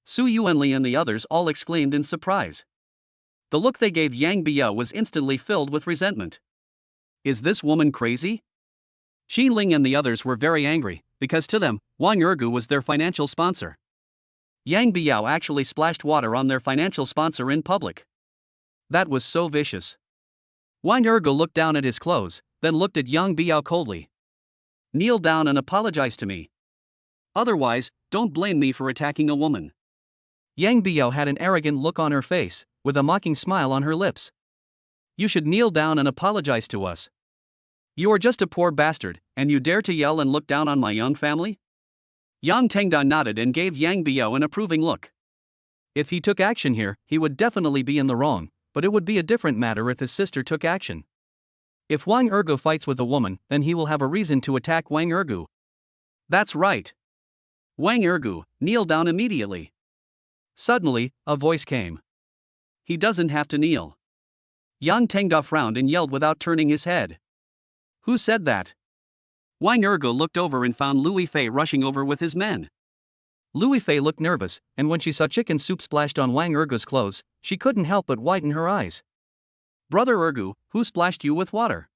Su Yuanli and the others all exclaimed in surprise. The look they gave Yang Biao was instantly filled with resentment. Is this woman crazy? Xi Ling and the others were very angry, because to them, Wang Ergu was their financial sponsor. Yang Biao actually splashed water on their financial sponsor in public. That was so vicious. Wang Ergu looked down at his clothes, then looked at Yang Biao coldly. Kneel down and apologize to me. Otherwise, don't blame me for attacking a woman. Yang Biao had an arrogant look on her face, with a mocking smile on her lips. You should kneel down and apologize to us. You are just a poor bastard, and you dare to yell and look down on my Yong family? Yang Tengda nodded and gave Yang Biao an approving look. If he took action here, he would definitely be in the wrong, but it would be a different matter if his sister took action. If Wang Ergu fights with a woman, then he will have a reason to attack Wang Ergu. That's right. Wang Ergu, kneel down immediately. Suddenly, a voice came. He doesn't have to kneel. Yang Tengda frowned and yelled without turning his head. Who said that? Wang Ergu looked over and found Lu Fei rushing over with his men. Lu Fei looked nervous, and when she saw chicken soup splashed on Wang Ergu's clothes, she couldn't help but widen her eyes. Brother Ergu, who splashed you with water?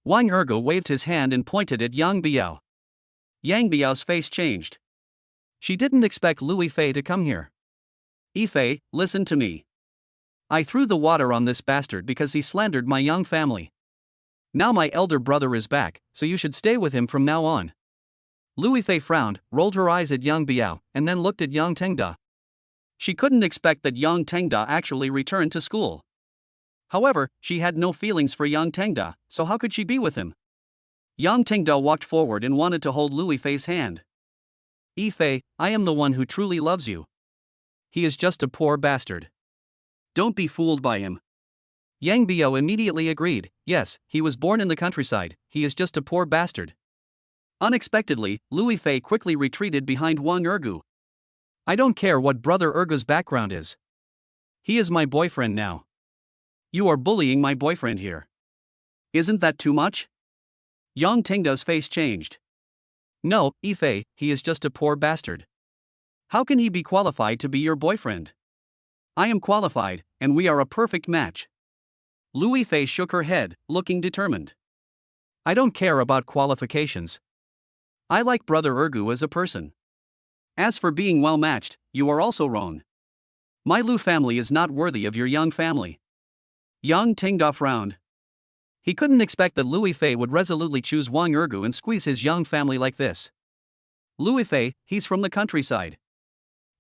Wang Ergu waved his hand and pointed at Yang Biao. Yang Biao's face changed. She didn't expect Lu Fei to come here. Fei, listen to me. I threw the water on this bastard because he slandered my Yong family. Now my elder brother is back, so you should stay with him from now on. Lu Fei frowned, rolled her eyes at Yang Biao, and then looked at Yang Tengda. She couldn't expect that Yang Tengda actually returned to school. However, she had no feelings for Yang Tengda, so how could she be with him? Yang Tengda walked forward and wanted to hold Lu Fei's hand. Fei, I am the one who truly loves you. He is just a poor bastard. Don't be fooled by him. Yang Biao immediately agreed, yes, he was born in the countryside, he is just a poor bastard. Unexpectedly, Lu Fei quickly retreated behind Wang Ergu. I don't care what Brother Ergu's background is. He is my boyfriend now. You are bullying my boyfriend here. Isn't that too much? Yang Tengda's face changed. No, Fei, he is just a poor bastard. How can he be qualified to be your boyfriend? I am qualified, and we are a perfect match. Lu Fei shook her head, looking determined. I don't care about qualifications. I like Brother Ergu as a person. As for being well matched, you are also wrong. My Lu family is not worthy of your Yang family. Yang Tengda frowned. He couldn't expect that Lu Fei would resolutely choose Wang Ergu and squeeze his Yang family like this. Lu Fei, he's from the countryside.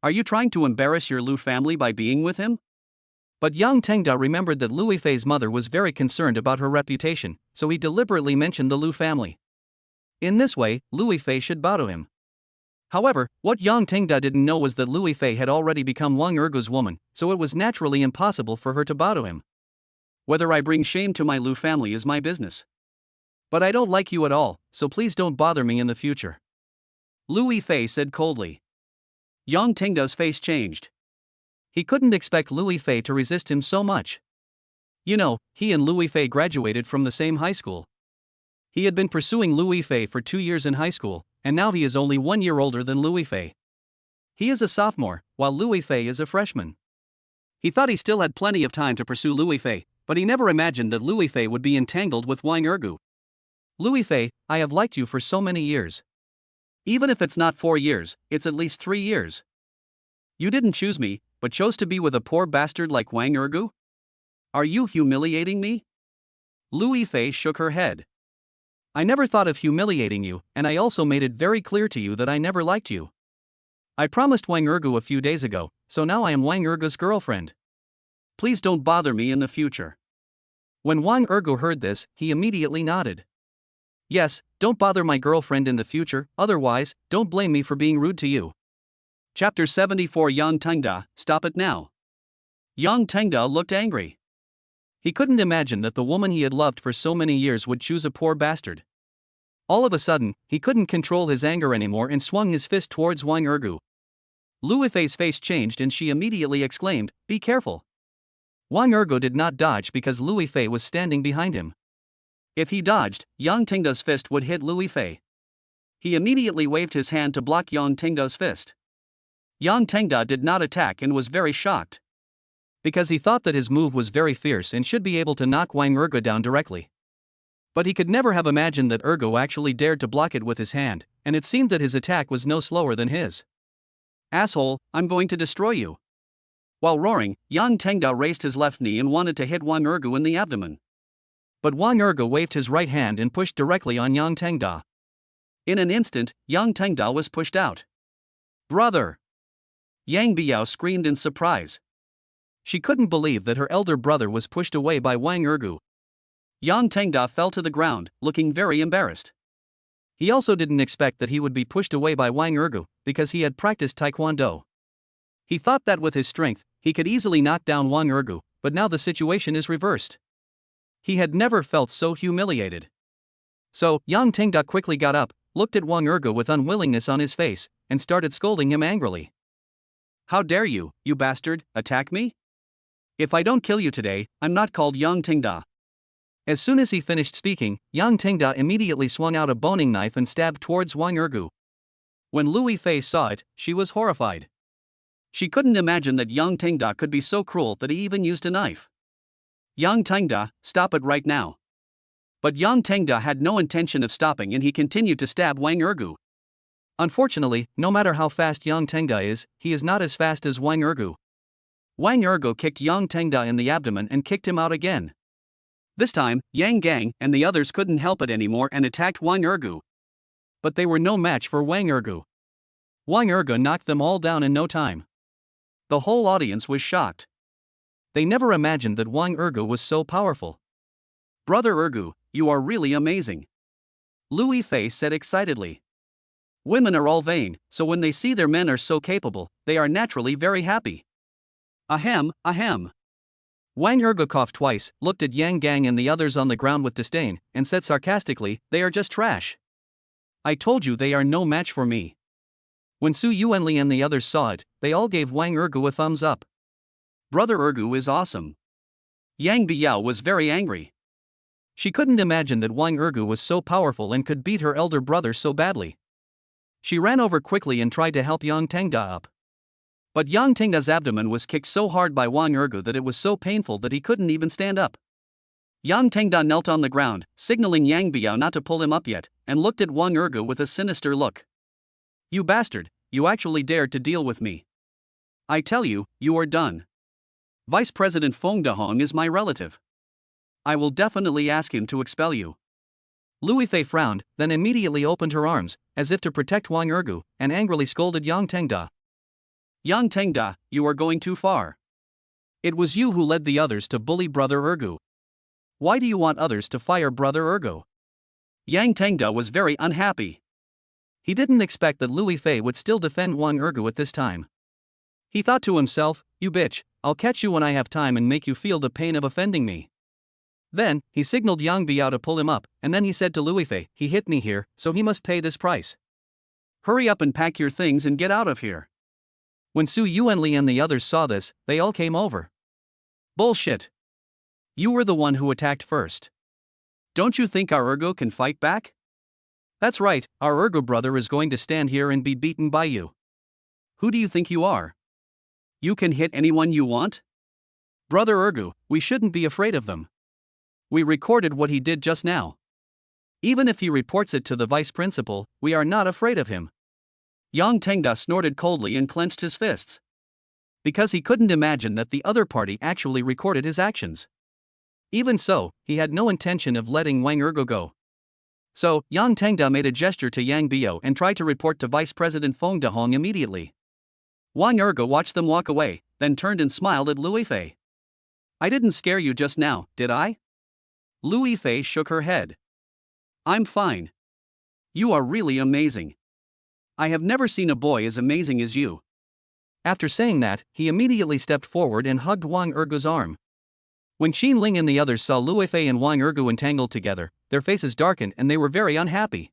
Are you trying to embarrass your Lu family by being with him? But Yang Tengda remembered that Lu Fei's mother was very concerned about her reputation, so he deliberately mentioned the Lu family. In this way, Lu Fei should bow to him. However, what Yang Tengda didn't know was that Lu Fei had already become Wang Ergu's woman, so it was naturally impossible for her to bow to him. Whether I bring shame to my Lu family is my business. But I don't like you at all, so please don't bother me in the future. Lu Fei said coldly. Yang Tengda's face changed. He couldn't expect Lu Fei to resist him so much. You know, he and Lu Fei graduated from the same high school. He had been pursuing Lu Fei for 2 years in high school, and now he is only 1 year older than Lu Fei. He is a sophomore, while Lu Fei is a freshman. He thought he still had plenty of time to pursue Lu Fei, but he never imagined that Lu Fei would be entangled with Wang Ergu. Lu Fei, I have liked you for so many years. Even if it's not 4 years, it's at least 3 years. You didn't choose me, but chose to be with a poor bastard like Wang Ergu? Are you humiliating me? Lu Fei shook her head. I never thought of humiliating you, and I also made it very clear to you that I never liked you. I promised Wang Ergu a few days ago, so now I am Wang Ergu's girlfriend. Please don't bother me in the future. When Wang Ergu heard this, he immediately nodded. Yes, don't bother my girlfriend in the future, otherwise, don't blame me for being rude to you. Chapter 74 Yang Tengda, stop it now. Yang Tengda looked angry. He couldn't imagine that the woman he had loved for so many years would choose a poor bastard. All of a sudden, he couldn't control his anger anymore and swung his fist towards Wang Ergu. Lu Fei's face changed and she immediately exclaimed, "Be careful." Wang Ergu did not dodge because Lu Fei was standing behind him. If he dodged, Yang Tengda's fist would hit Lu Fei. He immediately waved his hand to block Yang Tengda's fist. Yang Tengda did not attack and was very shocked. Because he thought that his move was very fierce and should be able to knock Wang Ergu down directly. But he could never have imagined that Ergu actually dared to block it with his hand, and it seemed that his attack was no slower than his. Asshole, I'm going to destroy you. While roaring, Yang Tengda raised his left knee and wanted to hit Wang Ergu in the abdomen. But Wang Ergu waved his right hand and pushed directly on Yang Tengda. In an instant, Yang Tengda was pushed out. Brother! Yang Biao screamed in surprise. She couldn't believe that her elder brother was pushed away by Wang Ergu. Yang Tengda fell to the ground, looking very embarrassed. He also didn't expect that he would be pushed away by Wang Ergu, because he had practiced taekwondo. He thought that with his strength, he could easily knock down Wang Ergu, but now the situation is reversed. He had never felt so humiliated. So, Yang Tengda quickly got up, looked at Wang Ergu with unwillingness on his face, and started scolding him angrily. How dare you, you bastard, attack me? If I don't kill you today, I'm not called Yang Tengda. As soon as he finished speaking, Yang Tengda immediately swung out a boning knife and stabbed towards Wang Ergu. When Lu Fei saw it, she was horrified. She couldn't imagine that Yang Tengda could be so cruel that he even used a knife. Yang Tengda, stop it right now. But Yang Tengda had no intention of stopping and he continued to stab Wang Ergu. Unfortunately, no matter how fast Yang Tengda is, he is not as fast as Wang Ergu. Wang Ergu kicked Yang Tengda in the abdomen and kicked him out again. This time, Yang Gang and the others couldn't help it anymore and attacked Wang Ergu. But they were no match for Wang Ergu. Wang Ergu knocked them all down in no time. The whole audience was shocked. They never imagined that Wang Ergu was so powerful. Brother Ergu, you are really amazing. Lu Fei said excitedly. Women are all vain, so when they see their men are so capable, they are naturally very happy. Ahem, ahem. Wang Ergu coughed twice, looked at Yang Gang and the others on the ground with disdain, and said sarcastically, they are just trash. I told you they are no match for me. When Su Yuanli and the others saw it, they all gave Wang Ergu a thumbs up. Brother Ergu is awesome. Yang Biao was very angry. She couldn't imagine that Wang Ergu was so powerful and could beat her elder brother so badly. She ran over quickly and tried to help Yang Tanga up. But Yang Tanga's abdomen was kicked so hard by Wang Ergu that it was so painful that he couldn't even stand up. Yang Tanga knelt on the ground, signaling Yang Biao not to pull him up yet, and looked at Wang Ergu with a sinister look. "You bastard, you actually dared to deal with me. I tell you, you are done. Vice President Feng Dahong is my relative. I will definitely ask him to expel you." Lu Fei frowned, then immediately opened her arms, as if to protect Wang Ergu, and angrily scolded Yang Tengda. "Yang Tengda, you are going too far. It was you who led the others to bully Brother Ergu. Why do you want others to fire Brother Ergu?" Yang Tengda was very unhappy. He didn't expect that Lu Fei would still defend Wang Ergu at this time. He thought to himself, "You bitch, I'll catch you when I have time and make you feel the pain of offending me." Then, he signaled Yang Biao to pull him up, and then he said to Lu Fei, "He hit me here, so he must pay this price. Hurry up and pack your things and get out of here." When Su Yuanli and the others saw this, they all came over. "Bullshit. You were the one who attacked first. Don't you think our Ergo can fight back?" "That's right, our Ergo brother is going to stand here and be beaten by you. Who do you think you are? You can hit anyone you want? Brother Ergo, we shouldn't be afraid of them. We recorded what he did just now. Even if he reports it to the vice principal, we are not afraid of him." Yang Tengda snorted coldly and clenched his fists. Because he couldn't imagine that the other party actually recorded his actions. Even so, he had no intention of letting Wang Ergo go. So, Yang Tengda made a gesture to Yang Biao and tried to report to Vice President Feng Dahong immediately. Wang Ergo watched them walk away, then turned and smiled at Lu Fei. "I didn't scare you just now, did I?" Lu Fei shook her head. "I'm fine. You are really amazing. I have never seen a boy as amazing as you." After saying that, he immediately stepped forward and hugged Wang Ergu's arm. When Xin Ling and the others saw Lu Fei and Wang Ergu entangled together, their faces darkened and they were very unhappy.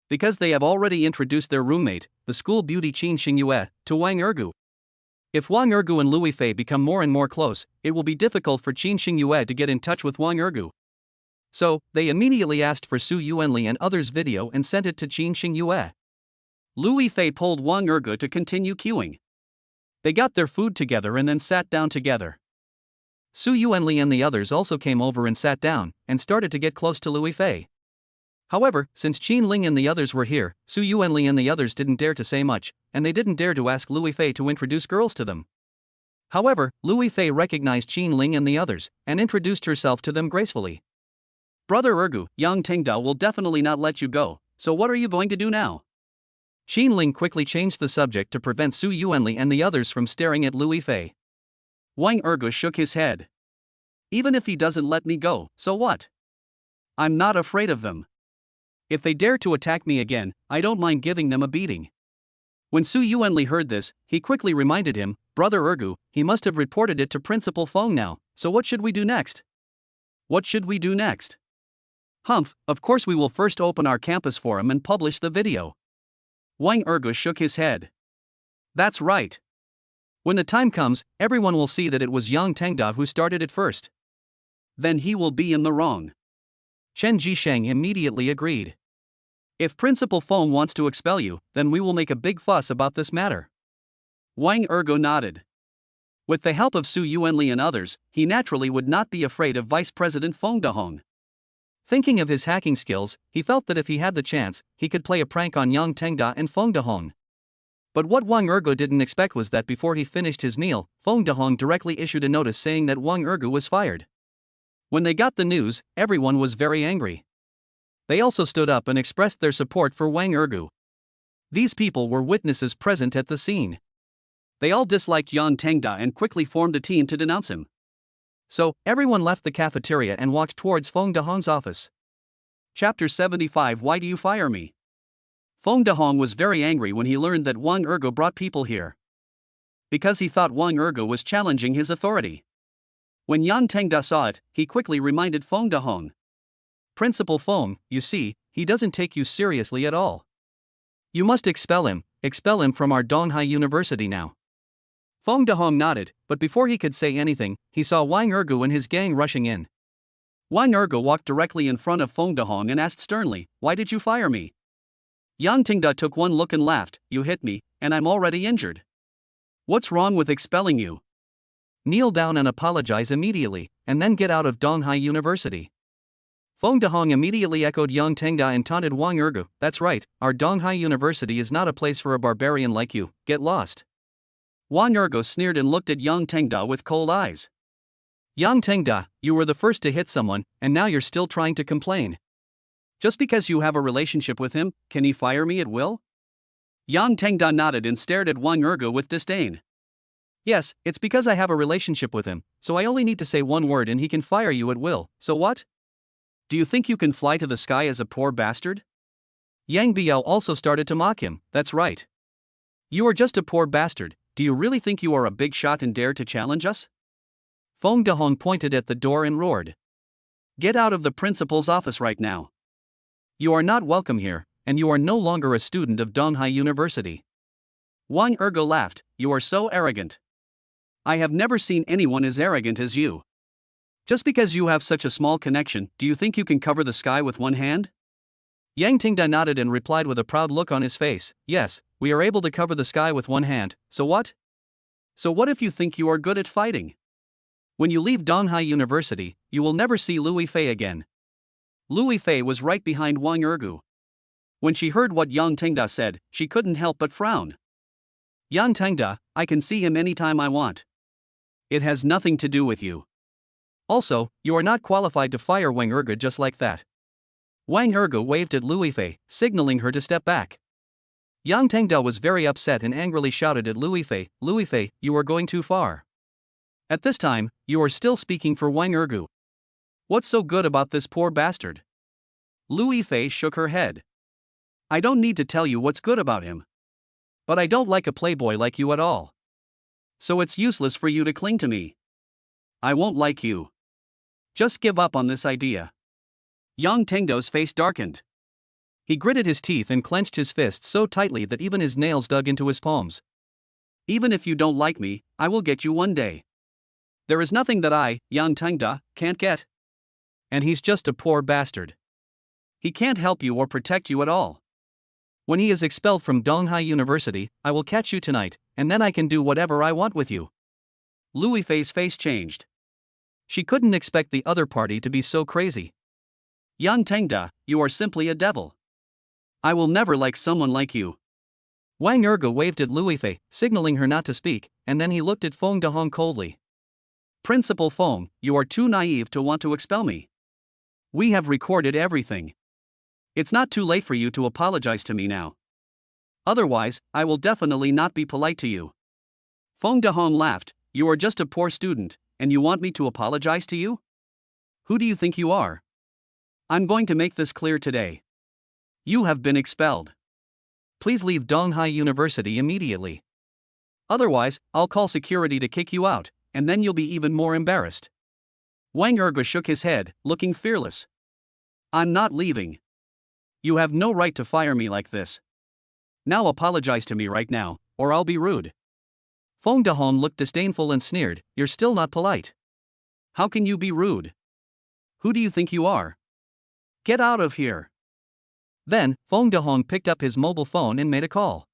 Because they have already introduced their roommate, the school beauty Qin Xingyue, to Wang Ergu. If Wang Ergu and Lu Fei become more and more close, it will be difficult for Qin Xingyue to get in touch with Wang Ergu. So, they immediately asked for Su Yuanli and others' video and sent it to Qin Xingyue. Lu Fei pulled Wang Ergu to continue queuing. They got their food together and then sat down together. Su Yuanli and the others also came over and sat down, and started to get close to Lu Fei. However, since Qin Ling and the others were here, Su Yuanli and the others didn't dare to say much, and they didn't dare to ask Lu Fei to introduce girls to them. However, Lu Fei recognized Qin Ling and the others, and introduced herself to them gracefully. "Brother Ergu, Yang Tengda will definitely not let you go, so what are you going to do now?" Qin Ling quickly changed the subject to prevent Su Yuanli and the others from staring at Lu Fei. Wang Ergu shook his head. "Even if he doesn't let me go, so what? I'm not afraid of them. If they dare to attack me again, I don't mind giving them a beating." When Su Yuanli heard this, he quickly reminded him, "Brother Ergu, he must have reported it to Principal Feng now, so what should we do next?" "What should we do next? Humph, of course we will first open our campus forum and publish the video." Wang Ergu shook his head. "That's right. When the time comes, everyone will see that it was Yang Tengda who started it first. Then he will be in the wrong." Chen Jisheng immediately agreed. "If Principal Feng wants to expel you, then we will make a big fuss about this matter." Wang Ergu nodded. With the help of Su Yuanli and others, he naturally would not be afraid of Vice President Feng Dahong. Thinking of his hacking skills, he felt that if he had the chance, he could play a prank on Yang Tengda and Feng Dahong. But what Wang Ergu didn't expect was that before he finished his meal, Feng Dahong directly issued a notice saying that Wang Ergu was fired. When they got the news, everyone was very angry. They also stood up and expressed their support for Wang Ergu. These people were witnesses present at the scene. They all disliked Yang Tengda and quickly formed a team to denounce him. So, everyone left the cafeteria and walked towards Feng Dahong's office. Chapter 75 Why do you fire me? Feng Dahong was very angry when he learned that Wang Ergu brought people here. Because he thought Wang Ergu was challenging his authority. When Yang Tengda saw it, he quickly reminded Feng Dahong. "Principal Feng, you see, he doesn't take you seriously at all. You must expel him from our Donghai University now." Feng Dahong nodded, but before he could say anything, he saw Wang Ergu and his gang rushing in. Wang Ergu walked directly in front of Feng Dahong and asked sternly, "Why did you fire me?" Yang Tingda took one look and laughed, "You hit me, and I'm already injured. What's wrong with expelling you? Kneel down and apologize immediately, and then get out of Donghai University." Feng Dahong immediately echoed Yang Tingda and taunted Wang Ergu, "That's right, our Donghai University is not a place for a barbarian like you, get lost." Wang Ergu sneered and looked at Yang Tengda with cold eyes. "Yang Tengda, you were the first to hit someone, and now you're still trying to complain. Just because you have a relationship with him, can he fire me at will?" Yang Tengda nodded and stared at Wang Ergu with disdain. "Yes, it's because I have a relationship with him, so I only need to say one word and he can fire you at will, so what? Do you think you can fly to the sky as a poor bastard?" Yang Biao also started to mock him, "That's right. You are just a poor bastard. Do you really think you are a big shot and dare to challenge us?" Feng Dahong pointed at the door and roared, "Get out of the principal's office right now. You are not welcome here, and you are no longer a student of Donghai University." Wang Ergu laughed, "You are so arrogant. I have never seen anyone as arrogant as you. Just because you have such a small connection, do you think you can cover the sky with one hand?" Yang Tingda nodded and replied with a proud look on his face, "Yes, we are able to cover the sky with one hand, so what? So what if you think you are good at fighting? When you leave Donghai University, you will never see Lu Fei again." Lu Fei was right behind Wang Ergu. When she heard what Yang Tengda said, she couldn't help but frown. "Yang Tengda, I can see him anytime I want. It has nothing to do with you. Also, you are not qualified to fire Wang Ergu just like that." Wang Ergu waved at Lu Fei, signaling her to step back. Yang Tengda was very upset and angrily shouted at Lu Fei, "Lu Fei, you are going too far. At this time, you are still speaking for Wang Ergu. What's so good about this poor bastard?" Lu Fei shook her head. "I don't need to tell you what's good about him. But I don't like a playboy like you at all. So it's useless for you to cling to me. I won't like you. Just give up on this idea." Yang Tengdo's face darkened. He gritted his teeth and clenched his fists so tightly that even his nails dug into his palms. "Even if you don't like me, I will get you one day. There is nothing that I, Yang Tengda, can't get. And he's just a poor bastard. He can't help you or protect you at all. When he is expelled from Donghai University, I will catch you tonight, and then I can do whatever I want with you." Lu Fei's face changed. She couldn't expect the other party to be so crazy. "Yang Tengda, you are simply a devil. I will never like someone like you." Wang Ergu waved at Lu Fei, signaling her not to speak, and then he looked at Feng Dahong coldly. "Principal Feng, you are too naive to want to expel me. We have recorded everything. It's not too late for you to apologize to me now. Otherwise, I will definitely not be polite to you." Feng Dahong laughed, "You are just a poor student, and you want me to apologize to you? Who do you think you are? I'm going to make this clear today. You have been expelled. Please leave Donghai University immediately. Otherwise, I'll call security to kick you out, and then you'll be even more embarrassed." Wang Ergu shook his head, looking fearless. "I'm not leaving. You have no right to fire me like this. Now apologize to me right now, or I'll be rude." Feng Dahong looked disdainful and sneered, "You're still not polite. How can you be rude? Who do you think you are? Get out of here." Then, Feng Dahong picked up his mobile phone and made a call.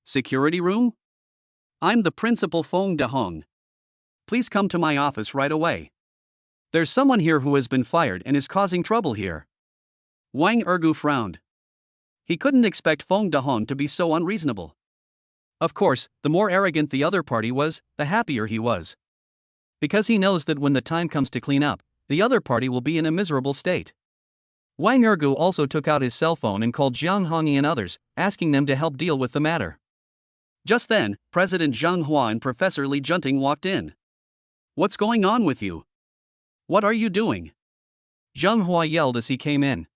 "Security room? I'm the principal Feng Dahong. Please come to my office right away. There's someone here who has been fired and is causing trouble here." Wang Ergu frowned. He couldn't expect Feng Dahong to be so unreasonable. Of course, the more arrogant the other party was, the happier he was. Because he knows that when the time comes to clean up, the other party will be in a miserable state. Wang Ergu also took out his cell phone and called Jiang Hongyi and others, asking them to help deal with the matter. Just then, President Zhang Hua and Professor Li Junting walked in. "What's going on with you? What are you doing?" Zhang Hua yelled as he came in.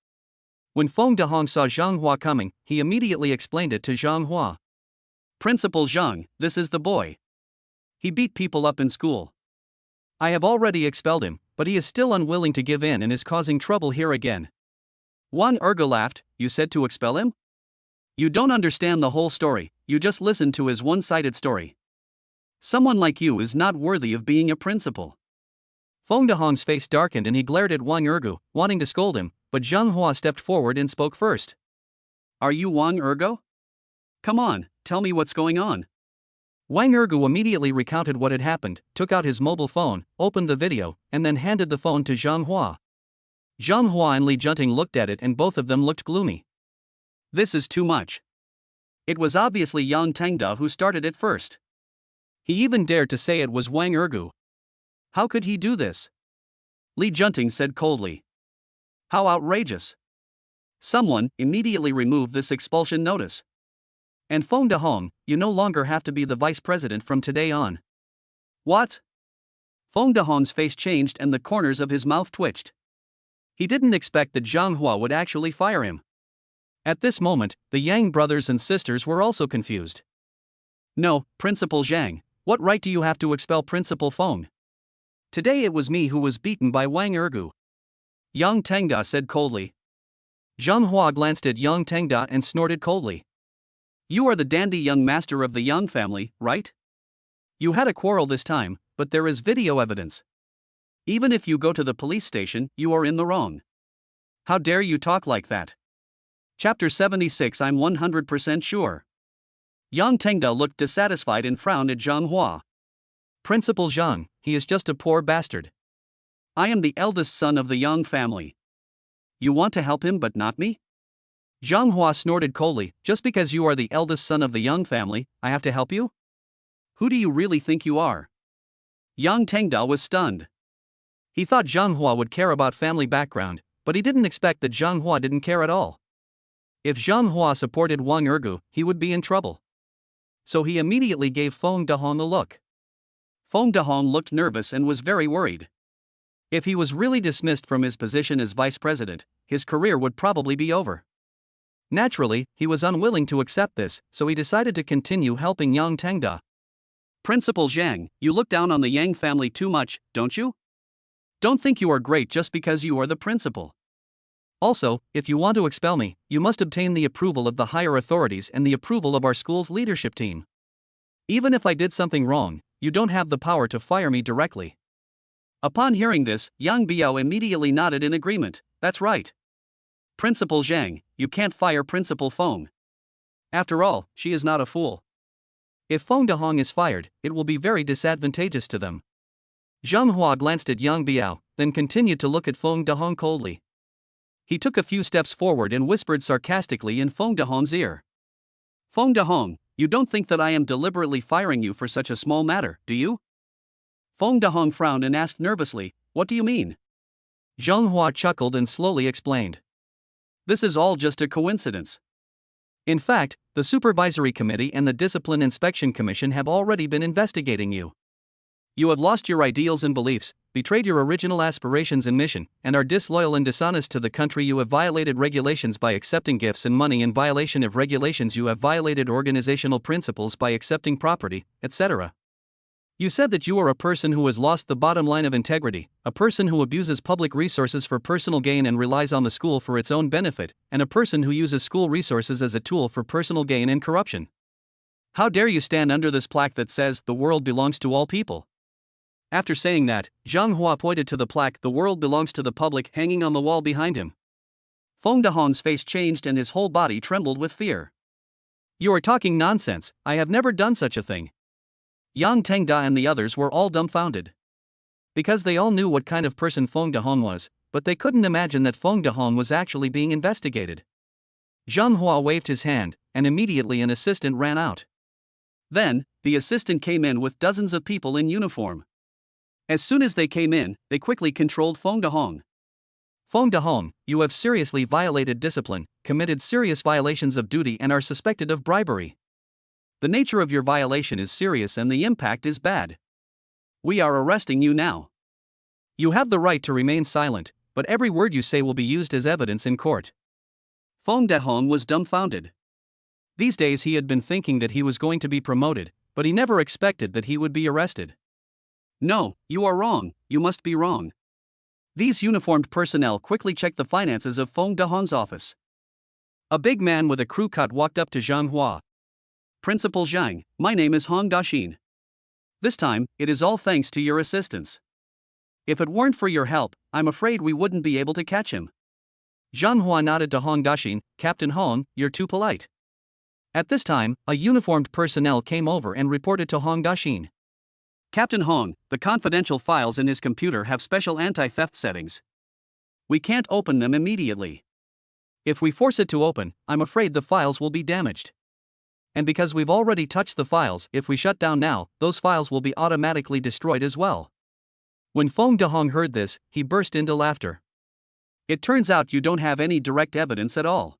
When Feng Dahong saw Zhang Hua coming, he immediately explained it to Zhang Hua. "Principal Zhang, this is the boy. He beat people up in school. I have already expelled him, but he is still unwilling to give in and is causing trouble here again." Wang Ergu laughed, "You said to expel him? You don't understand the whole story, you just listened to his one-sided story. Someone like you is not worthy of being a principal. Feng Dehong's face darkened and he glared at Wang Ergu, wanting to scold him, but Zhang Hua stepped forward and spoke first. Are you Wang Ergu? Come on, tell me what's going on. Wang Ergu immediately recounted what had happened, took out his mobile phone, opened the video, and then handed the phone to Zhang Hua. Zhang Hua and Li Junting looked at it and both of them looked gloomy. This is too much. It was obviously Yang Tangda who started it first. He even dared to say it was Wang Ergu. How could he do this? Li Junting said coldly. How outrageous. Someone immediately remove this expulsion notice. And Feng Dehong, you no longer have to be the vice president from today on. What? Feng Dehong's face changed and the corners of his mouth twitched. He didn't expect that Zhang Hua would actually fire him. At this moment, the Yang brothers and sisters were also confused. No, Principal Zhang, what right do you have to expel Principal Feng? Today it was me who was beaten by Wang Ergu. Yang Tangda said coldly. Zhang Hua glanced at Yang Tangda and snorted coldly. You are the dandy young master of the Yang family, right? You had a quarrel this time, but there is video evidence. Even if you go to the police station, you are in the wrong. How dare you talk like that? Chapter 76 I'm 100% sure. Yang Tangda looked dissatisfied and frowned at Zhang Hua. Principal Zhang, he is just a poor bastard. I am the eldest son of the Yang family. You want to help him but not me? Zhang Hua snorted coldly. Just because you are the eldest son of the Yang family, I have to help you? Who do you really think you are? Yang Tangda was stunned. He thought Zhang Hua would care about family background, but he didn't expect that Zhang Hua didn't care at all. If Zhang Hua supported Wang Ergu, he would be in trouble. So he immediately gave Feng Dehong a look. Feng Dehong looked nervous and was very worried. If he was really dismissed from his position as vice president, his career would probably be over. Naturally, he was unwilling to accept this, so he decided to continue helping Yang Tangda. Principal Zhang, you look down on the Yang family too much, don't you? Don't think you are great just because you are the principal. Also, if you want to expel me, you must obtain the approval of the higher authorities and the approval of our school's leadership team. Even if I did something wrong, you don't have the power to fire me directly. Upon hearing this, Yang Biao immediately nodded in agreement. That's right. Principal Zhang, you can't fire Principal Feng. After all, she is not a fool. If Feng Dehong is fired, it will be very disadvantageous to them. Zhang Hua glanced at Yang Biao, then continued to look at Feng Dehong coldly. He took a few steps forward and whispered sarcastically in Feng Dehong's ear. Feng Dehong, you don't think that I am deliberately firing you for such a small matter, do you? Feng Dehong frowned and asked nervously, what do you mean? Zhang Hua chuckled and slowly explained. This is all just a coincidence. In fact, the Supervisory Committee and the Discipline Inspection Commission have already been investigating you. You have lost your ideals and beliefs, betrayed your original aspirations and mission, and are disloyal and dishonest to the country. You have violated regulations by accepting gifts and money. In violation of regulations, you have violated organizational principles by accepting property, etc. You said that you are a person who has lost the bottom line of integrity, a person who abuses public resources for personal gain and relies on the school for its own benefit, and a person who uses school resources as a tool for personal gain and corruption. How dare you stand under this plaque that says, "The world belongs to all people"? After saying that, Zhang Hua pointed to the plaque, "The world belongs to the public," hanging on the wall behind him. Feng Dehong's face changed and his whole body trembled with fear. You are talking nonsense, I have never done such a thing. Yang Tangda and the others were all dumbfounded. Because they all knew what kind of person Feng Dehong was, but they couldn't imagine that Feng Dehong was actually being investigated. Zhang Hua waved his hand, and immediately an assistant ran out. Then, the assistant came in with dozens of people in uniform. As soon as they came in, they quickly controlled Feng Dehong. Feng Dehong, you have seriously violated discipline, committed serious violations of duty and are suspected of bribery. The nature of your violation is serious and the impact is bad. We are arresting you now. You have the right to remain silent, but every word you say will be used as evidence in court. Feng Dehong was dumbfounded. These days he had been thinking that he was going to be promoted, but he never expected that he would be arrested. No, you are wrong, you must be wrong. These uniformed personnel quickly checked the finances of Feng Dehong's office. A big man with a crew cut walked up to Zhang Hua. Principal Zhang, my name is Hong Daxin. This time, it is all thanks to your assistance. If it weren't for your help, I'm afraid we wouldn't be able to catch him. Zhang Hua nodded to Hong Daxin. Captain Hong, you're too polite. At this time, a uniformed personnel came over and reported to Hong Daxin. Captain Hong, the confidential files in his computer have special anti-theft settings. We can't open them immediately. If we force it to open, I'm afraid the files will be damaged. And because we've already touched the files, if we shut down now, those files will be automatically destroyed as well. When Feng Dehong heard this, he burst into laughter. It turns out you don't have any direct evidence at all.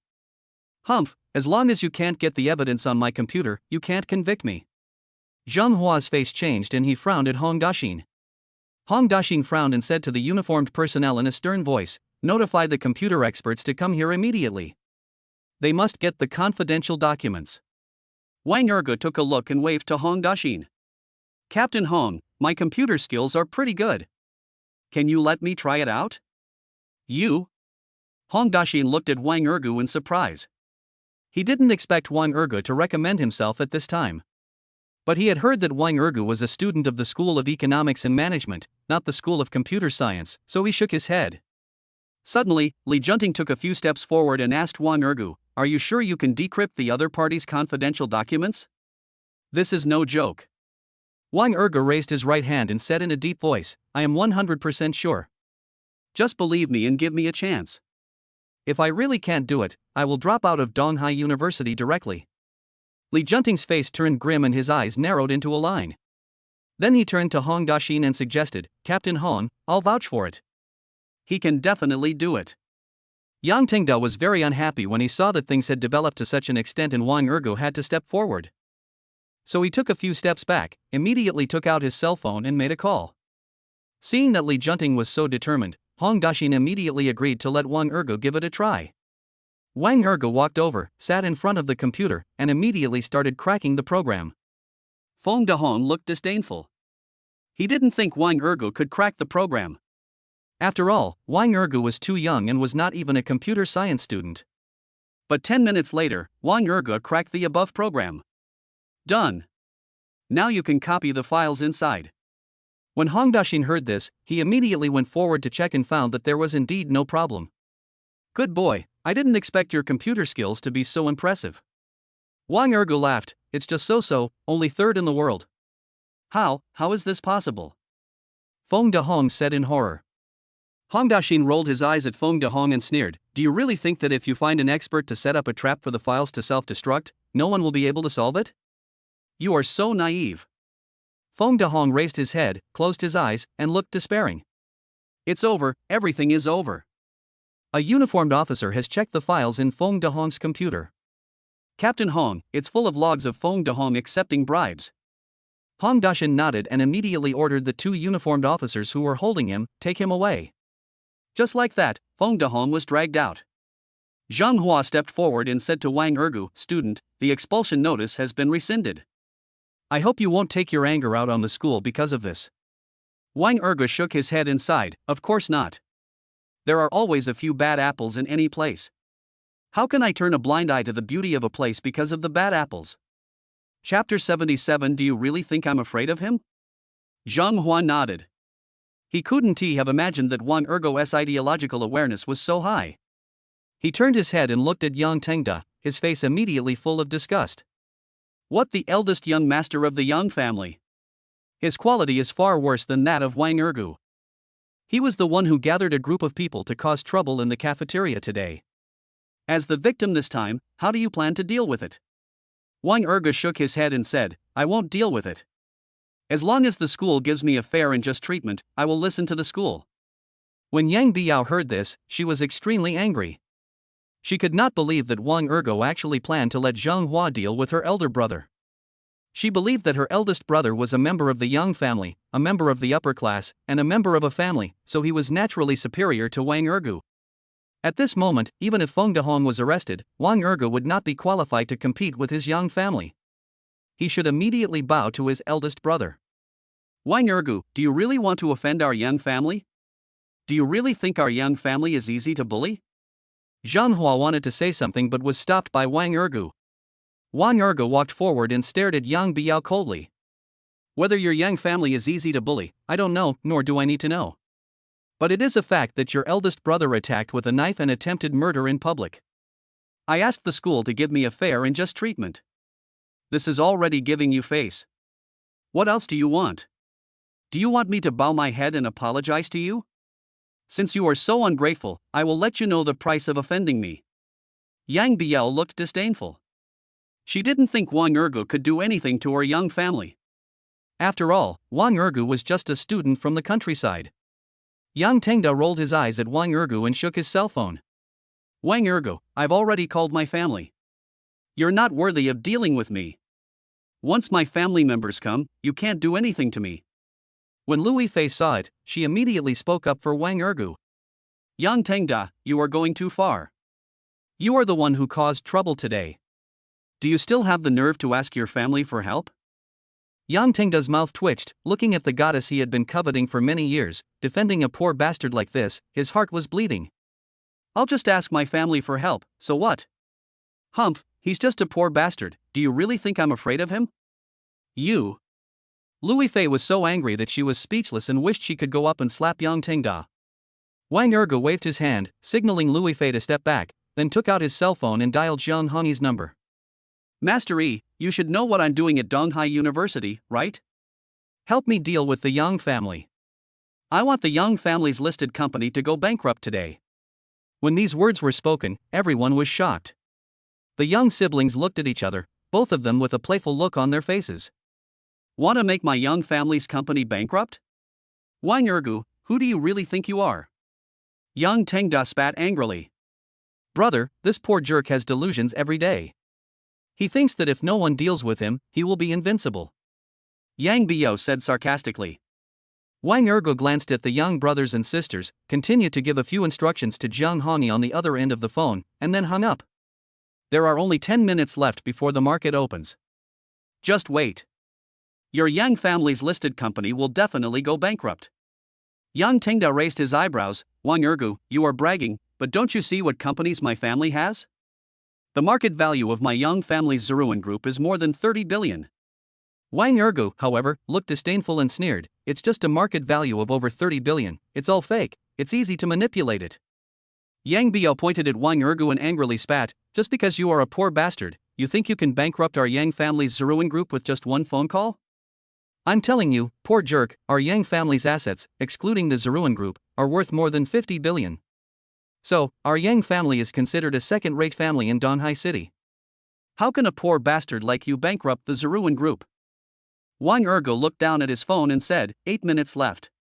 Humph, as long as you can't get the evidence on my computer, you can't convict me. Zhang Hua's face changed and he frowned at Hong Daxin. Hong Daxin frowned and said to the uniformed personnel in a stern voice, notify the computer experts to come here immediately. They must get the confidential documents. Wang Erge took a look and waved to Hong Daxin. Captain Hong, my computer skills are pretty good. Can you let me try it out? You? Hong Daxin looked at Wang Erge in surprise. He didn't expect Wang Erge to recommend himself at this time. But he had heard that Wang Erge was a student of the School of Economics and Management, not the School of Computer Science, so he shook his head. Suddenly, Li Junting took a few steps forward and asked Wang Erge, are you sure you can decrypt the other party's confidential documents? This is no joke. Wang Erge raised his right hand and said in a deep voice, I am 100% sure. Just believe me and give me a chance. If I really can't do it, I will drop out of Donghai University directly. Li Junting's face turned grim and his eyes narrowed into a line. Then he turned to Hong Daxin and suggested, Captain Hong, I'll vouch for it. He can definitely do it. Yang Tengda was very unhappy when he saw that things had developed to such an extent and Wang Erge had to step forward. So he took a few steps back, immediately took out his cell phone and made a call. Seeing that Li Junting was so determined, Hong Daxin immediately agreed to let Wang Erge give it a try. Wang Erge walked over, sat in front of the computer, and immediately started cracking the program. Feng Dehong looked disdainful. He didn't think Wang Erge could crack the program. After all, Wang Erge was too young and was not even a computer science student. But 10 minutes later, Wang Erge cracked the above program. Done. Now you can copy the files inside. When Hong Daxin heard this, he immediately went forward to check and found that there was indeed no problem. Good boy, I didn't expect your computer skills to be so impressive. Wang Erge laughed, it's just so, only third in the world. How is this possible? Feng Dehong said in horror. Hong Daxin rolled his eyes at Feng Dehong and sneered, do you really think that if you find an expert to set up a trap for the files to self-destruct, no one will be able to solve it? You are so naive. Feng Dehong raised his head, closed his eyes, and looked despairing. It's over, everything is over. A uniformed officer has checked the files in Feng Dehong's computer. Captain Hong, it's full of logs of Feng Dehong accepting bribes. Hong Daxin nodded and immediately ordered the two uniformed officers who were holding him, take him away. Just like that, Feng Dehong was dragged out. Zhang Hua stepped forward and said to Wang Erge, student, the expulsion notice has been rescinded. I hope you won't take your anger out on the school because of this. Wang Erge shook his head and sighed, of course not. There are always a few bad apples in any place. How can I turn a blind eye to the beauty of a place because of the bad apples? Chapter 77. Do you really think I'm afraid of him? Zhang Hua nodded. He couldn't have imagined that Wang Erge's ideological awareness was so high. He turned his head and looked at Yang Tengda, his face immediately full of disgust. What, the eldest young master of the Yong family? His quality is far worse than that of Wang Erge. He was the one who gathered a group of people to cause trouble in the cafeteria today. As the victim this time, how do you plan to deal with it? Wang Erge shook his head and said, I won't deal with it. As long as the school gives me a fair and just treatment, I will listen to the school. When Yang Biao heard this, she was extremely angry. She could not believe that Wang Erge actually planned to let Zhang Hua deal with her elder brother. She believed that her eldest brother was a member of the Yong family, a member of the upper class, and a member of a family, so he was naturally superior to Wang Erge. At this moment, even if Feng Dehong was arrested, Wang Erge would not be qualified to compete with his Yong family. He should immediately bow to his eldest brother. Wang Erge, do you really want to offend our Yong family? Do you really think our Yong family is easy to bully? Zhang Hua wanted to say something but was stopped by Wang Erge. Wang Erge walked forward and stared at Yang Biao coldly. Whether your Yang family is easy to bully, I don't know, nor do I need to know. But it is a fact that your eldest brother attacked with a knife and attempted murder in public. I asked the school to give me a fair and just treatment. This is already giving you face. What else do you want? Do you want me to bow my head and apologize to you? Since you are so ungrateful, I will let you know the price of offending me. Yang Biao looked disdainful. She didn't think Wang Ergu could do anything to her young family. After all, Wang Ergu was just a student from the countryside. Yang Tengda rolled his eyes at Wang Ergu and shook his cell phone. Wang Ergu, I've already called my family. You're not worthy of dealing with me. Once my family members come, you can't do anything to me. When Lu Fei saw it, she immediately spoke up for Wang Ergu. Yang Tengda, you are going too far. You are the one who caused trouble today. Do you still have the nerve to ask your family for help? Yang Tengda's mouth twitched, looking at the goddess he had been coveting for many years, defending a poor bastard like this. His heart was bleeding. I'll just ask my family for help, so what? Humph, he's just a poor bastard, do you really think I'm afraid of him? You. Lu Fei was so angry that she was speechless and wished she could go up and slap Yang Tengda. Wang Ergu waved his hand, signaling Lu Fei to step back, then took out his cell phone and dialed Zhang Hongyi's number. Master Yi, you should know what I'm doing at Donghai University, right? Help me deal with the Yang family. I want the Yang family's listed company to go bankrupt today. When these words were spoken, everyone was shocked. The Yang siblings looked at each other, both of them with a playful look on their faces. Want to make my Yang family's company bankrupt? Wang Ergu, who do you really think you are? Yang Tengda spat angrily. Brother, this poor jerk has delusions every day. He thinks that if no one deals with him, he will be invincible. Yang Biao said sarcastically. Wang Ergu glanced at the young brothers and sisters, continued to give a few instructions to Zhang Hongyi on the other end of the phone, and then hung up. There are only 10 minutes left before the market opens. Just wait. Your Yang family's listed company will definitely go bankrupt. Yang Tengda raised his eyebrows. Wang Ergu, you are bragging, but don't you see what companies my family has? The market value of my Yang family's Zeruan group is more than 30 billion. Wang Ergu, however, looked disdainful and sneered. It's just a market value of over 30 billion, it's all fake, it's easy to manipulate it. Yang Biao pointed at Wang Ergu and angrily spat, just because you are a poor bastard, you think you can bankrupt our Yang family's Zeruan group with just one phone call? I'm telling you, poor jerk, our Yang family's assets, excluding the Zeruan group, are worth more than 50 billion. So, our Yang family is considered a second-rate family in Donghai City. How can a poor bastard like you bankrupt the Zeruan group? Wang Ergu looked down at his phone and said, 8 minutes left.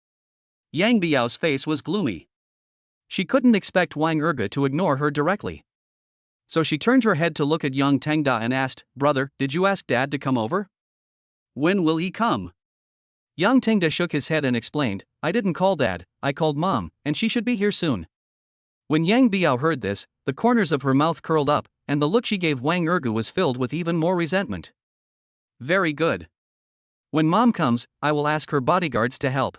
Yang Biao's face was gloomy. She couldn't expect Wang Ergu to ignore her directly. So she turned her head to look at Yang Tengda and asked, Brother, did you ask Dad to come over? When will he come? Yang Tengda shook his head and explained, I didn't call Dad, I called Mom, and she should be here soon. When Yang Biao heard this, the corners of her mouth curled up, and the look she gave Wang Ergu was filled with even more resentment. Very good. When Mom comes, I will ask her bodyguards to help.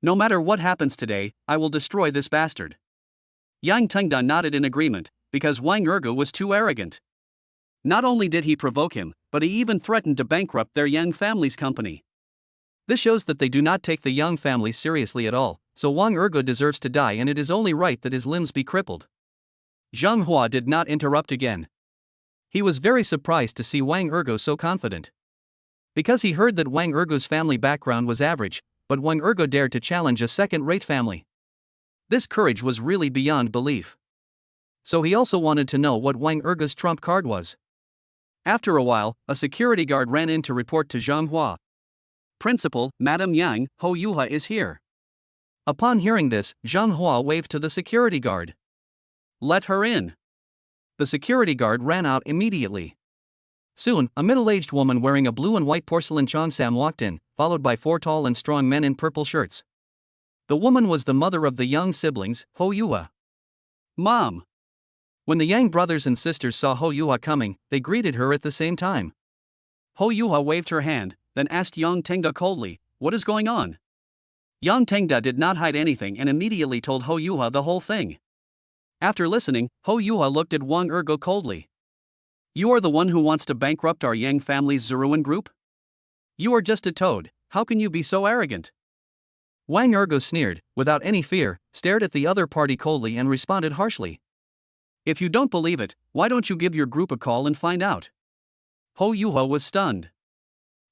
No matter what happens today, I will destroy this bastard. Yang Tengda nodded in agreement, because Wang Ergu was too arrogant. Not only did he provoke him, but he even threatened to bankrupt their Yang family's company. This shows that they do not take the Yang family seriously at all, so Wang Ergu deserves to die and it is only right that his limbs be crippled. Zhang Hua did not interrupt again. He was very surprised to see Wang Ergu so confident. Because he heard that Wang Ergu's family background was average, but Wang Ergu dared to challenge a second-rate family. This courage was really beyond belief. So he also wanted to know what Wang Ergu's trump card was. After a while, a security guard ran in to report to Zhang Hua. Principal, Madam Yang, Ho Yuha is here. Upon hearing this, Zhang Hua waved to the security guard. Let her in. The security guard ran out immediately. Soon, a middle-aged woman wearing a blue and white porcelain cheongsam walked in, followed by 4 tall and strong men in purple shirts. The woman was the mother of the Yang siblings, Ho Yuha. Mom! When the Yang brothers and sisters saw Ho Yuha coming, they greeted her at the same time. Ho Yuha waved her hand, then asked Yang Tengda coldly, what is going on? Yang Tengda did not hide anything and immediately told Ho Yuha the whole thing. After listening, Ho Yuha looked at Wang Ergu coldly. You are the one who wants to bankrupt our Yang family's Zeruan group? You are just a toad, how can you be so arrogant? Wang Ergo sneered, without any fear, stared at the other party coldly and responded harshly. If you don't believe it, why don't you give your group a call and find out? Ho Yuha was stunned.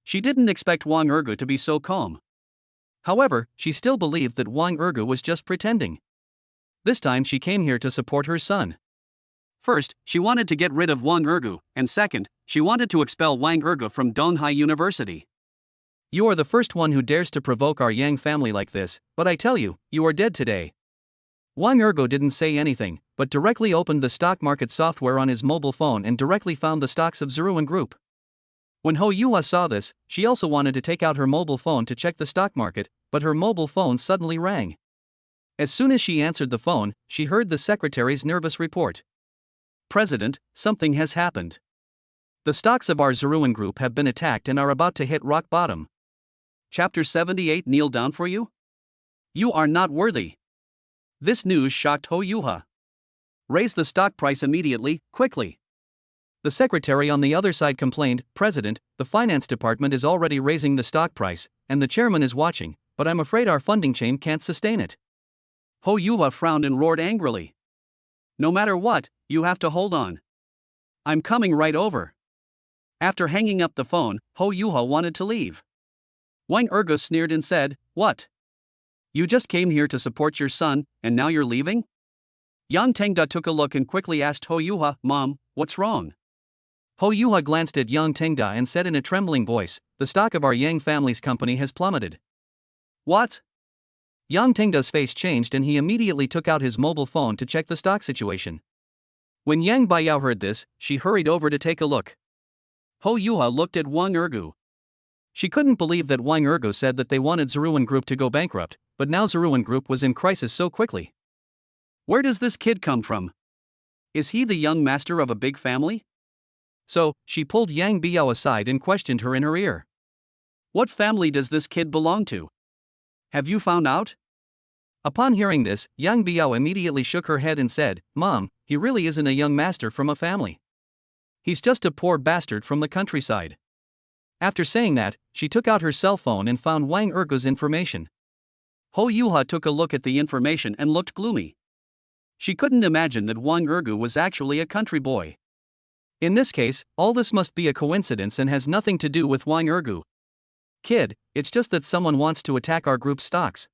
She didn't expect Wang Ergo to be so calm. However, she still believed that Wang Ergo was just pretending. This time she came here to support her son. First, she wanted to get rid of Wang Ergo, and second, she wanted to expel Wang Ergo from Donghai University. You are the first one who dares to provoke our Yang family like this, but I tell you, you are dead today. Wang Ergo didn't say anything, but directly opened the stock market software on his mobile phone and directly found the stocks of Zeruan Group. When Ho Yuha saw this, she also wanted to take out her mobile phone to check the stock market, but her mobile phone suddenly rang. As soon as she answered the phone, she heard the secretary's nervous report. President, something has happened. The stocks of our Zeruan Group have been attacked and are about to hit rock bottom. Chapter 78 Kneel down for you? You are not worthy. This news shocked Ho Yuha. Raise the stock price immediately, quickly. The secretary on the other side complained, President, the finance department is already raising the stock price, and the chairman is watching, but I'm afraid our funding chain can't sustain it. Ho Yuha frowned and roared angrily. No matter what, you have to hold on. I'm coming right over. After hanging up the phone, Ho Yuha wanted to leave. Wang Ergo sneered and said, What? You just came here to support your son, and now you're leaving? Yang Tengda took a look and quickly asked Ho Yuha, Mom, what's wrong? Ho Yuha glanced at Yang Tengda and said in a trembling voice, The stock of our Yang family's company has plummeted. What? Yang Tengda's face changed and he immediately took out his mobile phone to check the stock situation. When Yang Biao heard this, she hurried over to take a look. Ho Yuha looked at Wang Ergo. She couldn't believe that Wang Ergo said that they wanted Zeruan Group to go bankrupt, but now Zeruan Group was in crisis so quickly. Where does this kid come from? Is he the young master of a big family? So, she pulled Yang Biao aside and questioned her in her ear. What family does this kid belong to? Have you found out? Upon hearing this, Yang Biao immediately shook her head and said, Mom, he really isn't a young master from a family. He's just a poor bastard from the countryside. After saying that, she took out her cell phone and found Wang Ergo's information. Ho Yuha took a look at the information and looked gloomy. She couldn't imagine that Wang Ergo was actually a country boy. In this case, all this must be a coincidence and has nothing to do with Wang Ergo. Kid, it's just that someone wants to attack our group's stocks.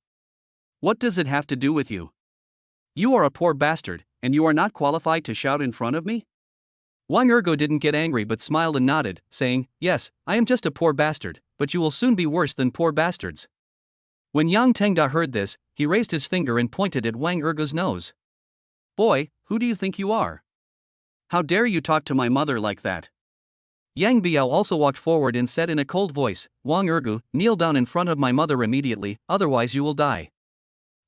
What does it have to do with you? You are a poor bastard, and you are not qualified to shout in front of me? Wang Ergo didn't get angry but smiled and nodded, saying, Yes, I am just a poor bastard, but you will soon be worse than poor bastards. When Yang Tengda heard this, he raised his finger and pointed at Wang Ergo's nose. Boy, who do you think you are? How dare you talk to my mother like that? Yang Biao also walked forward and said in a cold voice, Wang Ergo, kneel down in front of my mother immediately, otherwise you will die.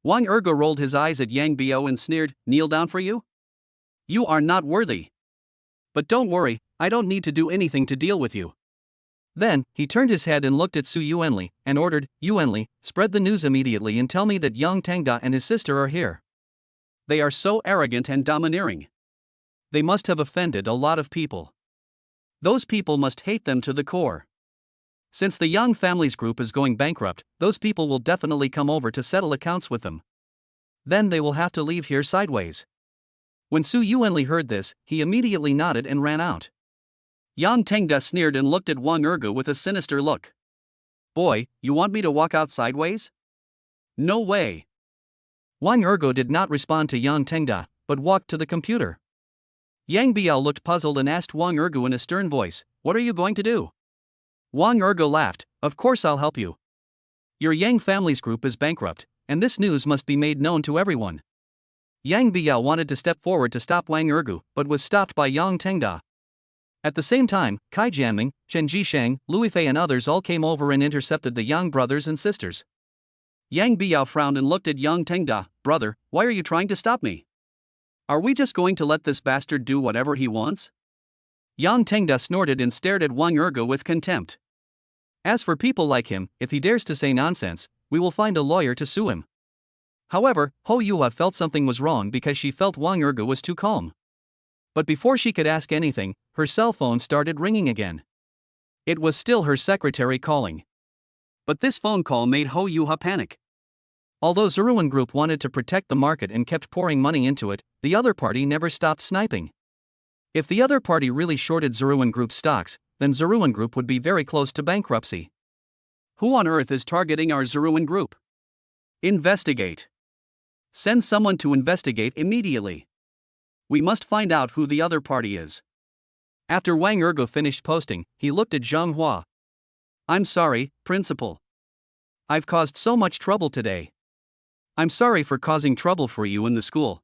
Wang Ergo rolled his eyes at Yang Biao and sneered, Kneel down for you? You are not worthy. But don't worry, I don't need to do anything to deal with you. Then, he turned his head and looked at Su Yuanli, and ordered, Yuanli, spread the news immediately and tell me that Yang Tengda and his sister are here. They are so arrogant and domineering. They must have offended a lot of people. Those people must hate them to the core. Since the Yang family's group is going bankrupt, those people will definitely come over to settle accounts with them. Then they will have to leave here sideways. When Su Yuanli heard this, he immediately nodded and ran out. Yang Tengda sneered and looked at Wang Ergo with a sinister look. Boy, you want me to walk out sideways? No way. Wang Ergo did not respond to Yang Tengda, but walked to the computer. Yang Biao looked puzzled and asked Wang Ergo in a stern voice, What are you going to do? Wang Ergo laughed, Of course I'll help you. Your Yang family's group is bankrupt, and this news must be made known to everyone. Yang Biao wanted to step forward to stop Wang Ergo, but was stopped by Yang Tengda. At the same time, Kai Jianming, Shen Jisheng, Lu Fei and others all came over and intercepted the Yang brothers and sisters. Yang Biao frowned and looked at Yang Tengda, Brother, why are you trying to stop me? Are we just going to let this bastard do whatever he wants? Yang Tengda snorted and stared at Wang Ergo with contempt. As for people like him, if he dares to say nonsense, we will find a lawyer to sue him. However, Ho Yuha felt something was wrong because she felt Wang Ergo was too calm. But before she could ask anything, her cell phone started ringing again. It was still her secretary calling. But this phone call made Ho Yuha panic. Although Zeruan Group wanted to protect the market and kept pouring money into it, the other party never stopped sniping. If the other party really shorted Zeruan Group's stocks, then Zeruan Group would be very close to bankruptcy. Who on earth is targeting our Zeruan Group? Investigate. Send someone to investigate immediately. We must find out who the other party is. After Wang Ergo finished posting, he looked at Zhang Hua. I'm sorry, Principal. I've caused so much trouble today. I'm sorry for causing trouble for you in the school.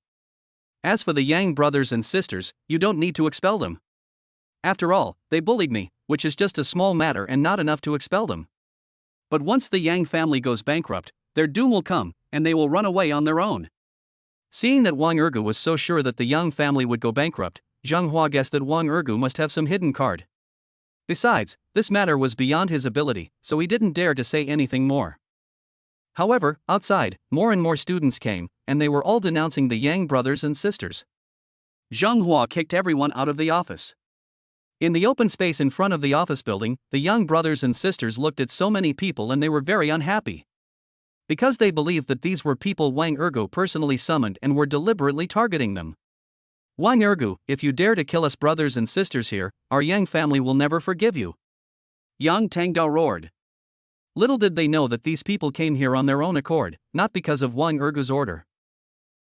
As for the Yang brothers and sisters, you don't need to expel them. After all, they bullied me, which is just a small matter and not enough to expel them. But once the Yang family goes bankrupt, their doom will come, and they will run away on their own. Seeing that Wang Ergu was so sure that the Yang family would go bankrupt, Zhang Hua guessed that Wang Ergu must have some hidden card. Besides, this matter was beyond his ability, so he didn't dare to say anything more. However, outside, more and more students came, and they were all denouncing the Yang brothers and sisters. Zhang Hua kicked everyone out of the office. In the open space in front of the office building, the Yang brothers and sisters looked at so many people and they were very unhappy. Because they believed that these were people Wang Ergu personally summoned and were deliberately targeting them. Wang Ergu, if you dare to kill us brothers and sisters here, our Yang family will never forgive you. Yang Tanga roared. Little did they know that these people came here on their own accord, not because of Wang Ergu's order.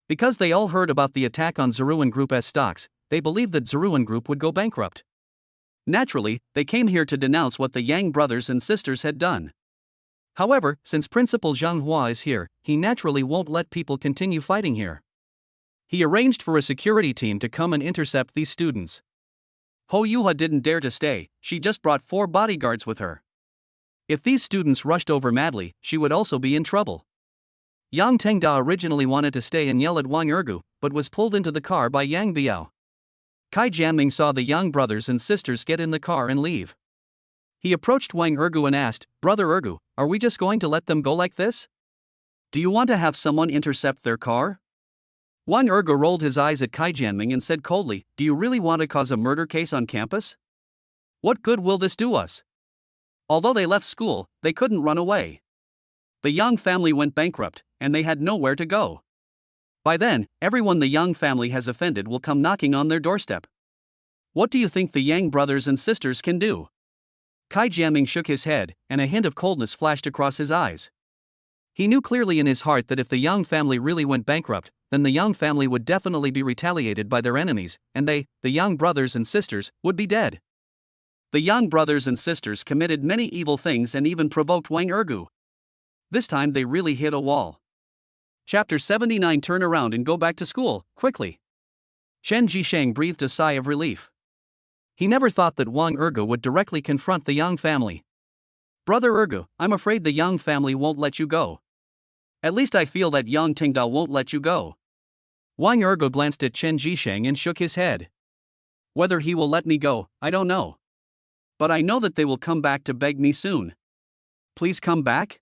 Because they all heard about the attack on Zeruan Group's stocks, they believed that Zeruan Group would go bankrupt. Naturally, they came here to denounce what the Yang brothers and sisters had done. However, since Principal Zhang Hua is here, he naturally won't let people continue fighting here. He arranged for a security team to come and intercept these students. Ho Yuha didn't dare to stay, she just brought 4 bodyguards with her. If these students rushed over madly, she would also be in trouble. Yang Tengda originally wanted to stay and yell at Wang Ergu, but was pulled into the car by Yang Biao. Kai Jianming saw the Yang brothers and sisters get in the car and leave. He approached Wang Ergu and asked, Brother Ergu, are we just going to let them go like this? Do you want to have someone intercept their car? Wang Ergu rolled his eyes at Kai Jianming and said coldly, Do you really want to cause a murder case on campus? What good will this do us? Although they left school, they couldn't run away. The Yang family went bankrupt, and they had nowhere to go. By then, everyone the Yang family has offended will come knocking on their doorstep. What do you think the Yang brothers and sisters can do? Kai Jianming shook his head, and a hint of coldness flashed across his eyes. He knew clearly in his heart that if the Yang family really went bankrupt, then the Yang family would definitely be retaliated by their enemies, and they, the Yang brothers and sisters, would be dead. The Yang brothers and sisters committed many evil things and even provoked Wang Ergu. This time they really hit a wall. Chapter 79. Turn around and go back to school, quickly. Chen Jisheng breathed a sigh of relief. He never thought that Wang Ergu would directly confront the Yang family. Brother Ergu, I'm afraid the Yang family won't let you go. At least I feel that Yang Tengda won't let you go. Wang Ergu glanced at Chen Jisheng and shook his head. Whether he will let me go, I don't know. But I know that they will come back to beg me soon. Please come back?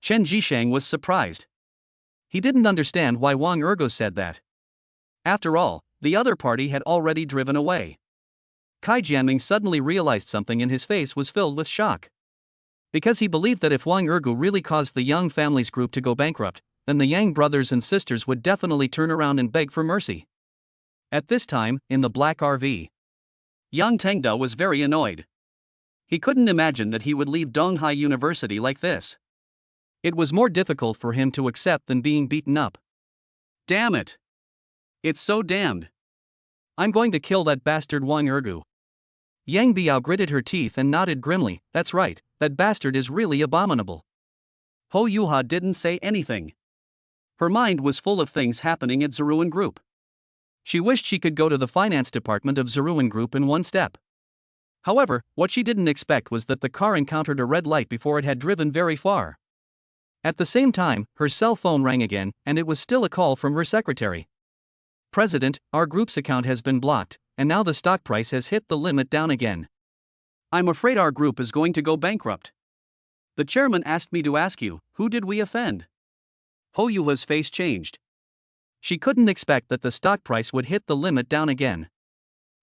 Chen Jisheng was surprised. He didn't understand why Wang Ergu said that. After all, the other party had already driven away. Kai Jianming suddenly realized something and his face was filled with shock. Because he believed that if Wang Ergu really caused the Yang family's group to go bankrupt, then the Yang brothers and sisters would definitely turn around and beg for mercy. At this time, in the black RV, Yang Tengda was very annoyed. He couldn't imagine that he would leave Donghai University like this. It was more difficult for him to accept than being beaten up. Damn it! It's so damned. I'm going to kill that bastard Wang Ergu. Yang Biao gritted her teeth and nodded grimly, that's right, that bastard is really abominable. Ho Yuha didn't say anything. Her mind was full of things happening at Zeruan Group. She wished she could go to the finance department of Zeruan Group in one step. However, what she didn't expect was that the car encountered a red light before it had driven very far. At the same time, her cell phone rang again, and it was still a call from her secretary. President, our group's account has been blocked, and now the stock price has hit the limit down again. I'm afraid our group is going to go bankrupt. The chairman asked me to ask you, who did we offend? Ho Yuha's face changed. She couldn't expect that the stock price would hit the limit down again.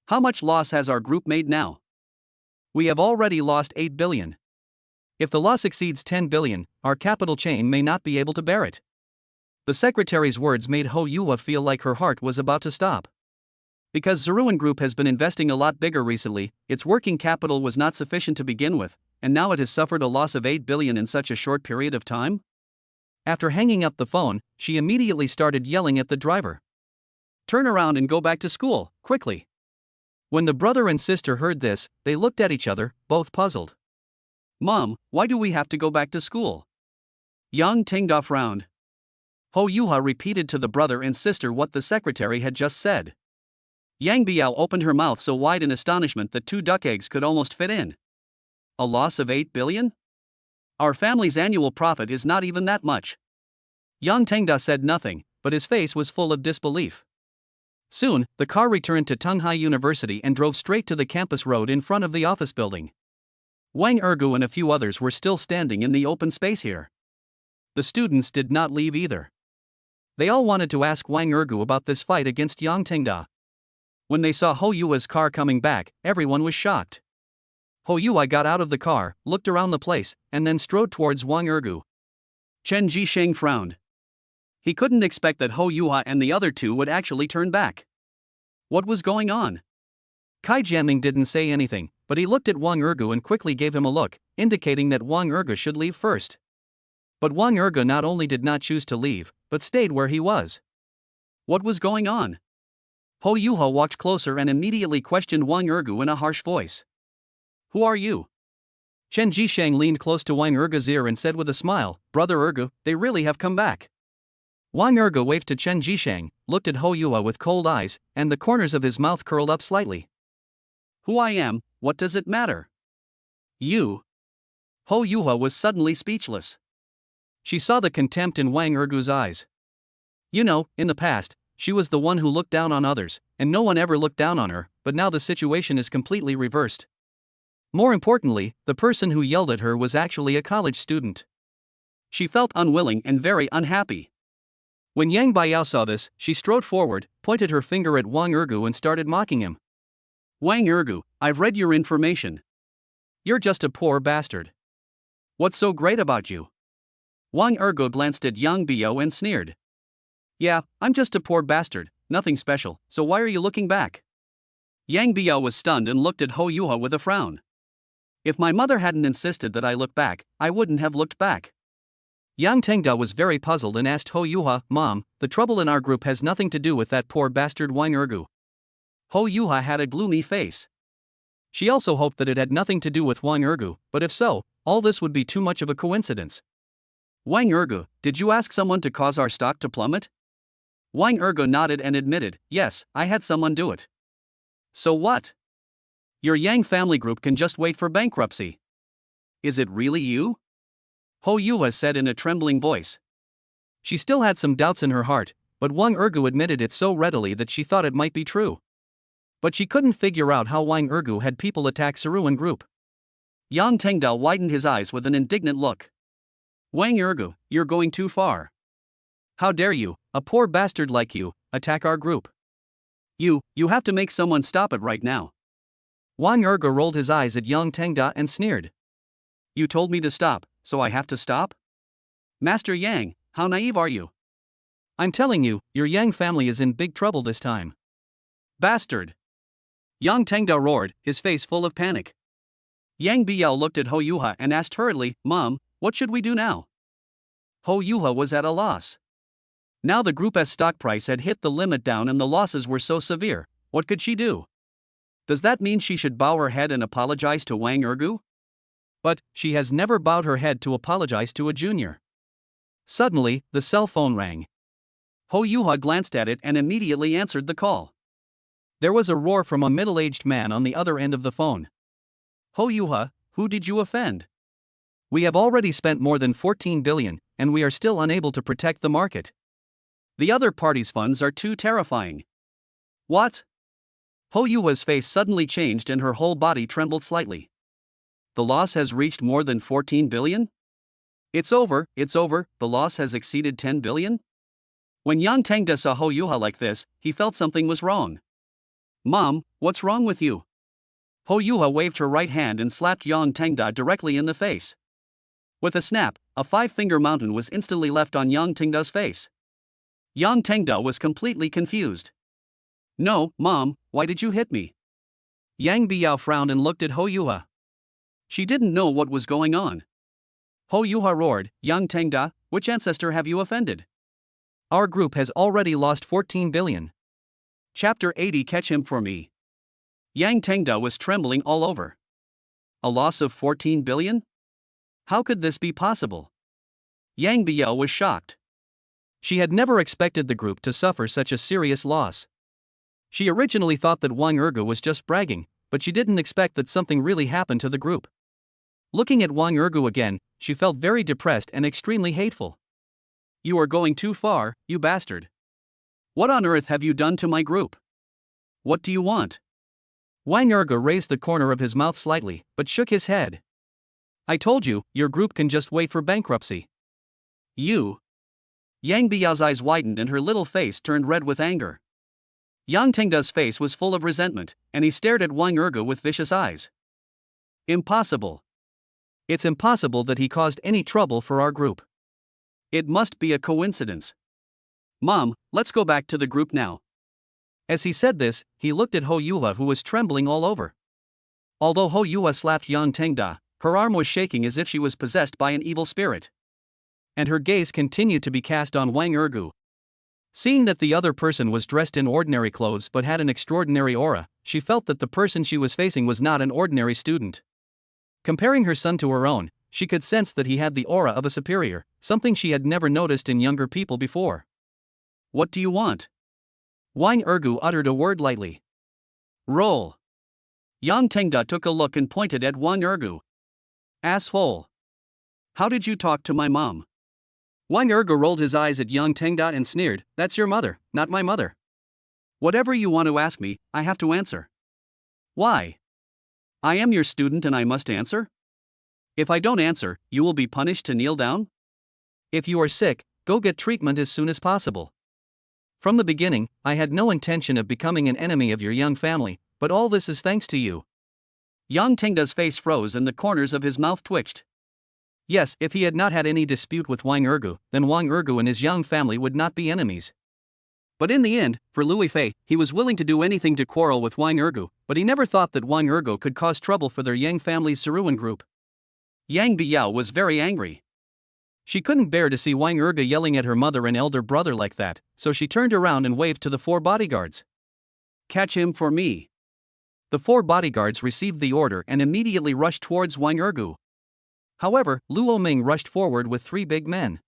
How much loss has our group made now? We have already lost 8 billion. If the loss exceeds 10 billion, our capital chain may not be able to bear it. The secretary's words made Ho Yuha feel like her heart was about to stop. Because Zeruan Group has been investing a lot bigger recently, its working capital was not sufficient to begin with, and now it has suffered a loss of 8 billion in such a short period of time? After hanging up the phone, she immediately started yelling at the driver. Turn around and go back to school, quickly. When the brother and sister heard this, they looked at each other, both puzzled. Mom, why do we have to go back to school? Yang Tanga frowned. Ho Yuha repeated to the brother and sister what the secretary had just said. Yang Biao opened her mouth so wide in astonishment that 2 duck eggs could almost fit in. A loss of 8 billion? Our family's annual profit is not even that much. Yang Tengda said nothing, but his face was full of disbelief. Soon, the car returned to Tunghai University and drove straight to the campus road in front of the office building. Wang Ergu and a few others were still standing in the open space here. The students did not leave either. They all wanted to ask Wang Ergu about this fight against Yang Tengda. When they saw Ho Yua's car coming back, everyone was shocked. Ho Yua got out of the car, looked around the place, and then strode towards Wang Ergu. Chen Jisheng frowned. He couldn't expect that Ho Yuha and the other two would actually turn back. What was going on? Kai Jianming didn't say anything, but he looked at Wang Ergu and quickly gave him a look, indicating that Wang Ergu should leave first. But Wang Ergu not only did not choose to leave, but stayed where he was. What was going on? Ho Yuha walked closer and immediately questioned Wang Ergu in a harsh voice. Who are you? Chen Jisheng leaned close to Wang Ergu's ear and said with a smile, Brother Ergu, they really have come back. Wang Ergu waved to Chen Jisheng, looked at Ho Yuha with cold eyes, and the corners of his mouth curled up slightly. Who I am, what does it matter? You. Ho Yuha was suddenly speechless. She saw the contempt in Wang Ergu's eyes. You know, in the past, she was the one who looked down on others, and no one ever looked down on her, but now the situation is completely reversed. More importantly, the person who yelled at her was actually a college student. She felt unwilling and very unhappy. When Yang Biao saw this, she strode forward, pointed her finger at Wang Ergu and started mocking him. Wang Ergu, I've read your information. You're just a poor bastard. What's so great about you? Wang Ergu glanced at Yang Biao and sneered. Yeah, I'm just a poor bastard, nothing special, so why are you looking back? Yang Biao was stunned and looked at Ho Yuha with a frown. If my mother hadn't insisted that I look back, I wouldn't have looked back. Yang Tengda was very puzzled and asked Ho Yuha, Mom, the trouble in our group has nothing to do with that poor bastard Wang Ergu. Ho Yuha had a gloomy face. She also hoped that it had nothing to do with Wang Ergu, but if so, all this would be too much of a coincidence. Wang Ergu, did you ask someone to cause our stock to plummet? Wang Ergu nodded and admitted, yes, I had someone do it. So what? Your Yang family group can just wait for bankruptcy. Is it really you? Ho Yuha said in a trembling voice. She still had some doubts in her heart, but Wang Ergu admitted it so readily that she thought it might be true. But she couldn't figure out how Wang Ergu had people attack Zeruan Group. Yang Tengda widened his eyes with an indignant look. Wang Ergu, you're going too far. How dare you, a poor bastard like you, attack our group? You have to make someone stop it right now. Wang Ergu rolled his eyes at Yang Tengda and sneered. You told me to stop, so I have to stop? Master Yang, how naive are you? I'm telling you, your Yang family is in big trouble this time. Bastard! Yang Tengda roared, his face full of panic. Yang Biao looked at Ho Yuha and asked hurriedly, Mom, what should we do now? Ho Yuha was at a loss. Now the Group S stock price had hit the limit down and the losses were so severe, what could she do? Does that mean she should bow her head and apologize to Wang Ergu? But she has never bowed her head to apologize to a junior. Suddenly, the cell phone rang. Ho Yuha glanced at it and immediately answered the call. There was a roar from a middle-aged man on the other end of the phone. Ho Yuha, who did you offend? We have already spent more than 14 billion, and we are still unable to protect the market. The other party's funds are too terrifying. What? Ho Yuha's face suddenly changed and her whole body trembled slightly. The loss has reached more than 14 billion? It's over, the loss has exceeded 10 billion? When Yang Tengda saw Ho Yuha like this, he felt something was wrong. Mom, what's wrong with you? Ho Yuha waved her right hand and slapped Yang Tangda directly in the face. With a snap, a five-finger mountain was instantly left on Yang Tangda's face. Yang Tangda was completely confused. "No, Mom, why did you hit me?" Yang Biao frowned and looked at Ho Yuha. She didn't know what was going on. Ho Yuha roared, "Yang Tangda, which ancestor have you offended? Our group has already lost 14 billion. Chapter 80 Catch him for me." Yang Tangda was trembling all over. A loss of 14 billion? How could this be possible? Yang Biao was shocked. She had never expected the group to suffer such a serious loss. She originally thought that Wang Ergu was just bragging, but she didn't expect that something really happened to the group. Looking at Wang Ergu again, she felt very depressed and extremely hateful. "You are going too far, you bastard. What on earth have you done to my group? What do you want?" Wang Ergu raised the corner of his mouth slightly, but shook his head. "I told you, your group can just wait for bankruptcy. You." Yang Biao's eyes widened and her little face turned red with anger. Yang Tangda's face was full of resentment, and he stared at Wang Ergu with vicious eyes. "Impossible. It's impossible that he caused any trouble for our group. It must be a coincidence. Mom, let's go back to the group now." As he said this, he looked at Ho Yuha, who was trembling all over. Although Ho Yuha slapped Yang Tangda, her arm was shaking as if she was possessed by an evil spirit. And her gaze continued to be cast on Wang Ergu. Seeing that the other person was dressed in ordinary clothes but had an extraordinary aura, she felt that the person she was facing was not an ordinary student. Comparing her son to her own, she could sense that he had the aura of a superior, something she had never noticed in younger people before. "What do you want?" Wang Ergu uttered a word lightly. "Roll." Yang Tangda took a look and pointed at Wang Ergu. "Asshole. How did you talk to my mom?" Wang Ergu rolled his eyes at Yang Tangda and sneered, "That's your mother, not my mother. Whatever you want to ask me, I have to answer." "Why? I am your student and I must answer? If I don't answer, you will be punished to kneel down? If you are sick, go get treatment as soon as possible. From the beginning, I had no intention of becoming an enemy of your young family, but all this is thanks to you." Yang Tangda's face froze and the corners of his mouth twitched. Yes, if he had not had any dispute with Wang Ergu, then Wang Ergu and his young family would not be enemies. But in the end, for Lu Fei, he was willing to do anything to quarrel with Wang Ergu, but he never thought that Wang Ergu could cause trouble for their Yang family's Zhiruan group. Yang Biao was very angry. She couldn't bear to see Wang Ergu yelling at her mother and elder brother like that, so she turned around and waved to the 4 bodyguards. "Catch him for me." The 4 bodyguards received the order and immediately rushed towards Wang Ergu. However, Luo Ming rushed forward with 3 big men.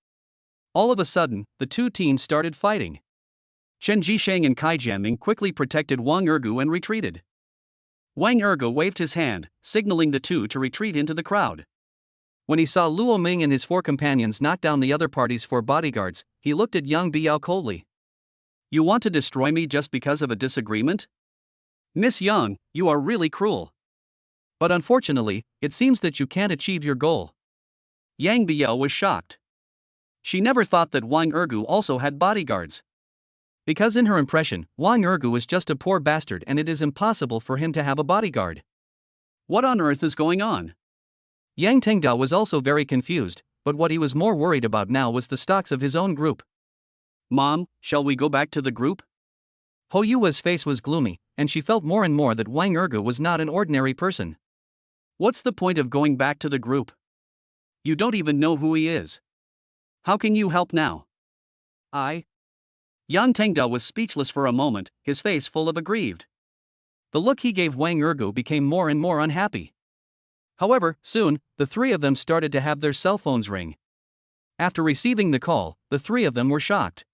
All of a sudden, the 2 teams started fighting. Chen Jisheng and Kai Jianming quickly protected Wang Ergu and retreated. Wang Ergu waved his hand, signaling the 2 to retreat into the crowd. When he saw Luo Ming and his 4 companions knock down the other party's 4 bodyguards, he looked at Yang Biao coldly. "You want to destroy me just because of a disagreement? Miss Yang, you are really cruel. But unfortunately, it seems that you can't achieve your goal." Yang Biao was shocked. She never thought that Wang Ergu also had bodyguards. Because in her impression, Wang Ergu was just a poor bastard and it is impossible for him to have a bodyguard. What on earth is going on? Yang Tangda was also very confused, but what he was more worried about now was the stocks of his own group. "Mom, shall we go back to the group?" Ho Yua's face was gloomy, and she felt more and more that Wang Ergu was not an ordinary person. "What's the point of going back to the group? You don't even know who he is. How can you help now?" Yang Tangda was speechless for a moment, his face full of aggrieved. The look he gave Wang Ergu became more and more unhappy. However, soon, the 3 of them started to have their cell phones ring. After receiving the call, the 3 of them were shocked.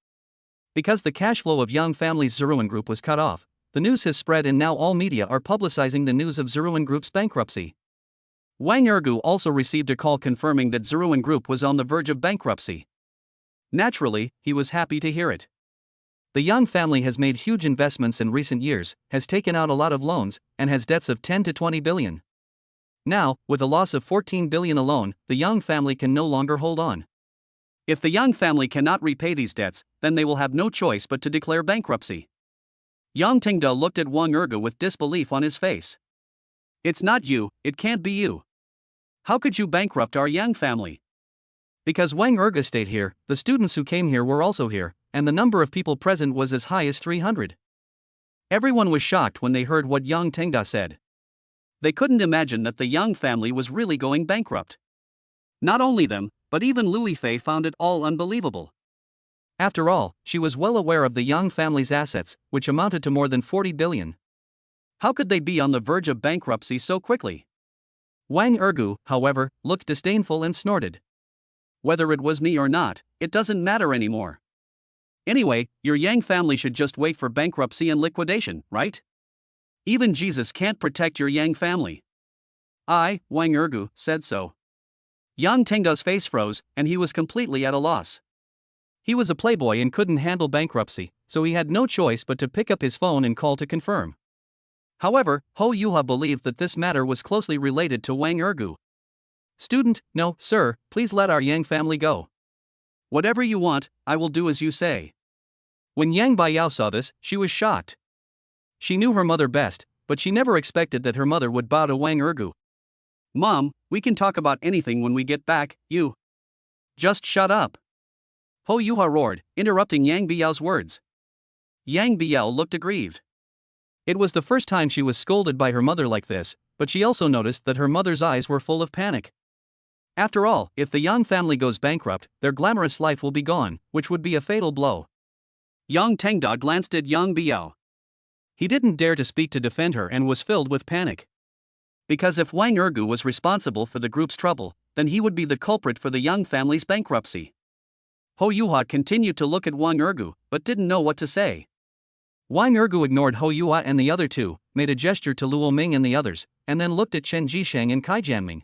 Because the cash flow of Yang family's Zhiruan group was cut off, the news has spread and now all media are publicizing the news of Zhiruan group's bankruptcy. Wang Ergu also received a call confirming that Zhiruan group was on the verge of bankruptcy. Naturally, he was happy to hear it. The Yang family has made huge investments in recent years, has taken out a lot of loans, and has debts of 10 to 20 billion. Now, with a loss of 14 billion alone, the Yang family can no longer hold on. If the Yang family cannot repay these debts, then they will have no choice but to declare bankruptcy. Yang Tangda looked at Wang Ergu with disbelief on his face. It's not you, it can't be you. How could you bankrupt our Yang family? Because Wang Erga stayed here, the students who came here were also here, and the number of people present was as high as 300. Everyone was shocked when they heard what Yang Tanga said. They couldn't imagine that the Yang family was really going bankrupt. Not only them, but even Lu Fei found it all unbelievable. After all, she was well aware of the Yang family's assets, which amounted to more than 40 billion. How could they be on the verge of bankruptcy so quickly? Wang Ergu, however, looked disdainful and snorted. Whether it was me or not, it doesn't matter anymore. Anyway, your Yang family should just wait for bankruptcy and liquidation, right? Even Jesus can't protect your Yang family. I, Wang Ergu, said so. Yang Tanga's face froze, and he was completely at a loss. He was a playboy and couldn't handle bankruptcy, so he had no choice but to pick up his phone and call to confirm. However, Ho Yuha believed that this matter was closely related to Wang Ergu. Student, no, sir, please let our Yang family go. Whatever you want, I will do as you say. When Yang Biao saw this, she was shocked. She knew her mother best, but she never expected that her mother would bow to Wang Ergu. Mom, we can talk about anything when we get back, you. Just shut up. Ho Yuha roared, interrupting Yang Biao's words. Yang Biao looked aggrieved. It was the first time she was scolded by her mother like this, but she also noticed that her mother's eyes were full of panic. After all, if the Yang family goes bankrupt, their glamorous life will be gone, which would be a fatal blow. Yang Tanga glanced at Yang Biao. He didn't dare to speak to defend her and was filled with panic. Because if Wang Ergu was responsible for the group's trouble, then he would be the culprit for the Yang family's bankruptcy. Ho Yuha continued to look at Wang Ergu, but didn't know what to say. Wang Ergu ignored Ho Yuha and the other two, made a gesture to Luo Ming and the others, and then looked at Chen Jisheng and Kai Jianming.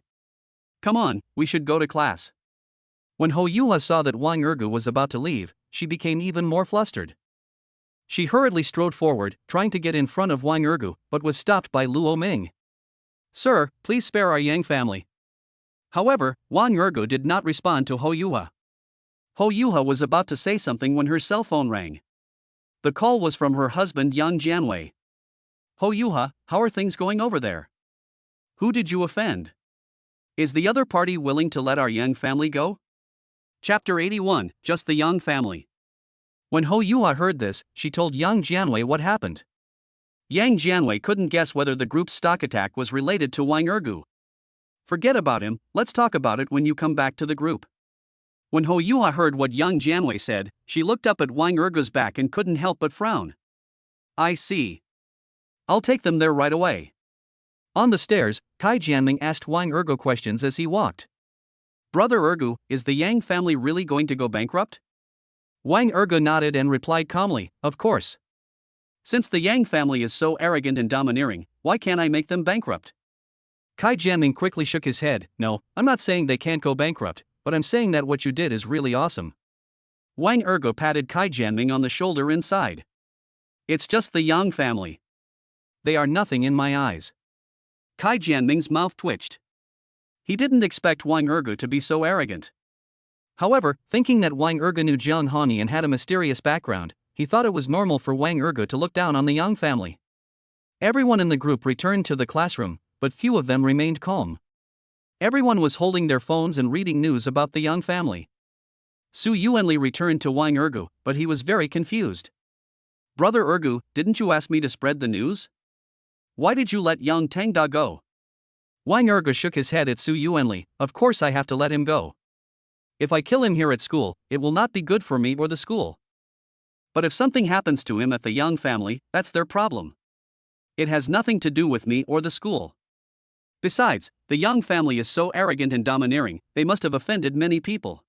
Come on, we should go to class. When Ho Yuha saw that Wang Ergu was about to leave, she became even more flustered. She hurriedly strode forward, trying to get in front of Wang Ergu, but was stopped by Luo Ming. Sir, please spare our Yang family. However, Wang Ergu did not respond to Ho Yuha. Ho Yuha was about to say something when her cell phone rang. The call was from her husband Yang Jianwei. Ho Yuha, how are things going over there? Who did you offend? Is the other party willing to let our Yang family go? Chapter 81, Just the Yang Family. When Ho Yuha heard this, she told Yang Jianwei what happened. Yang Jianwei couldn't guess whether the group's stock attack was related to Wang Ergu. Forget about him, let's talk about it when you come back to the group. When Ho Yuha heard what Yang Jianwei said, she looked up at Wang Ergu's back and couldn't help but frown. I see. I'll take them there right away. On the stairs, Kai Jianming asked Wang Ergu questions as he walked. Brother Ergu, is the Yang family really going to go bankrupt? Wang Ergu nodded and replied calmly, of course. Since the Yang family is so arrogant and domineering, why can't I make them bankrupt? Kai Jianming quickly shook his head. No, I'm not saying they can't go bankrupt, but I'm saying that what you did is really awesome. Wang Ergu patted Kai Jianming on the shoulder and sighed. It's just the Yang family. They are nothing in my eyes. Kai Jianming's mouth twitched. He didn't expect Wang Ergu to be so arrogant. However, thinking that Wang Ergu knew Jiang Honi and had a mysterious background, he thought it was normal for Wang Ergu to look down on the Yang family. Everyone in the group returned to the classroom, but few of them remained calm. Everyone was holding their phones and reading news about the Yang family. Su Yuanli returned to Wang Ergu, but he was very confused. Brother Ergu, didn't you ask me to spread the news? Why did you let Yang Tanga go? Wang Ergu shook his head at Su Yuanli. Of course I have to let him go. If I kill him here at school, it will not be good for me or the school. But if something happens to him at the Yang family, that's their problem. It has nothing to do with me or the school. Besides, the Yang family is so arrogant and domineering, they must have offended many people.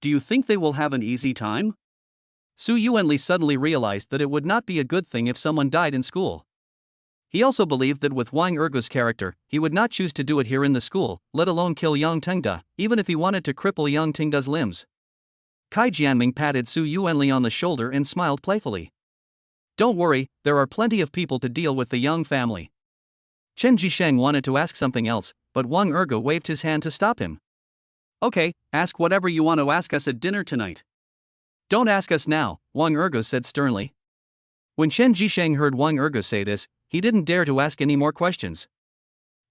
Do you think they will have an easy time? Su Yuanli suddenly realized that it would not be a good thing if someone died in school. He also believed that with Wang Ergu's character, he would not choose to do it here in the school, let alone kill Yang Tanga, even if he wanted to cripple Yang Tanga's limbs. Kai Jianming patted Su Yuanli on the shoulder and smiled playfully. Don't worry, there are plenty of people to deal with the Yang family. Chen Jisheng wanted to ask something else, but Wang Ergu waved his hand to stop him. Okay, ask whatever you want to ask us at dinner tonight. Don't ask us now, Wang Ergu said sternly. When Chen Jisheng heard Wang Ergu say this, he didn't dare to ask any more questions.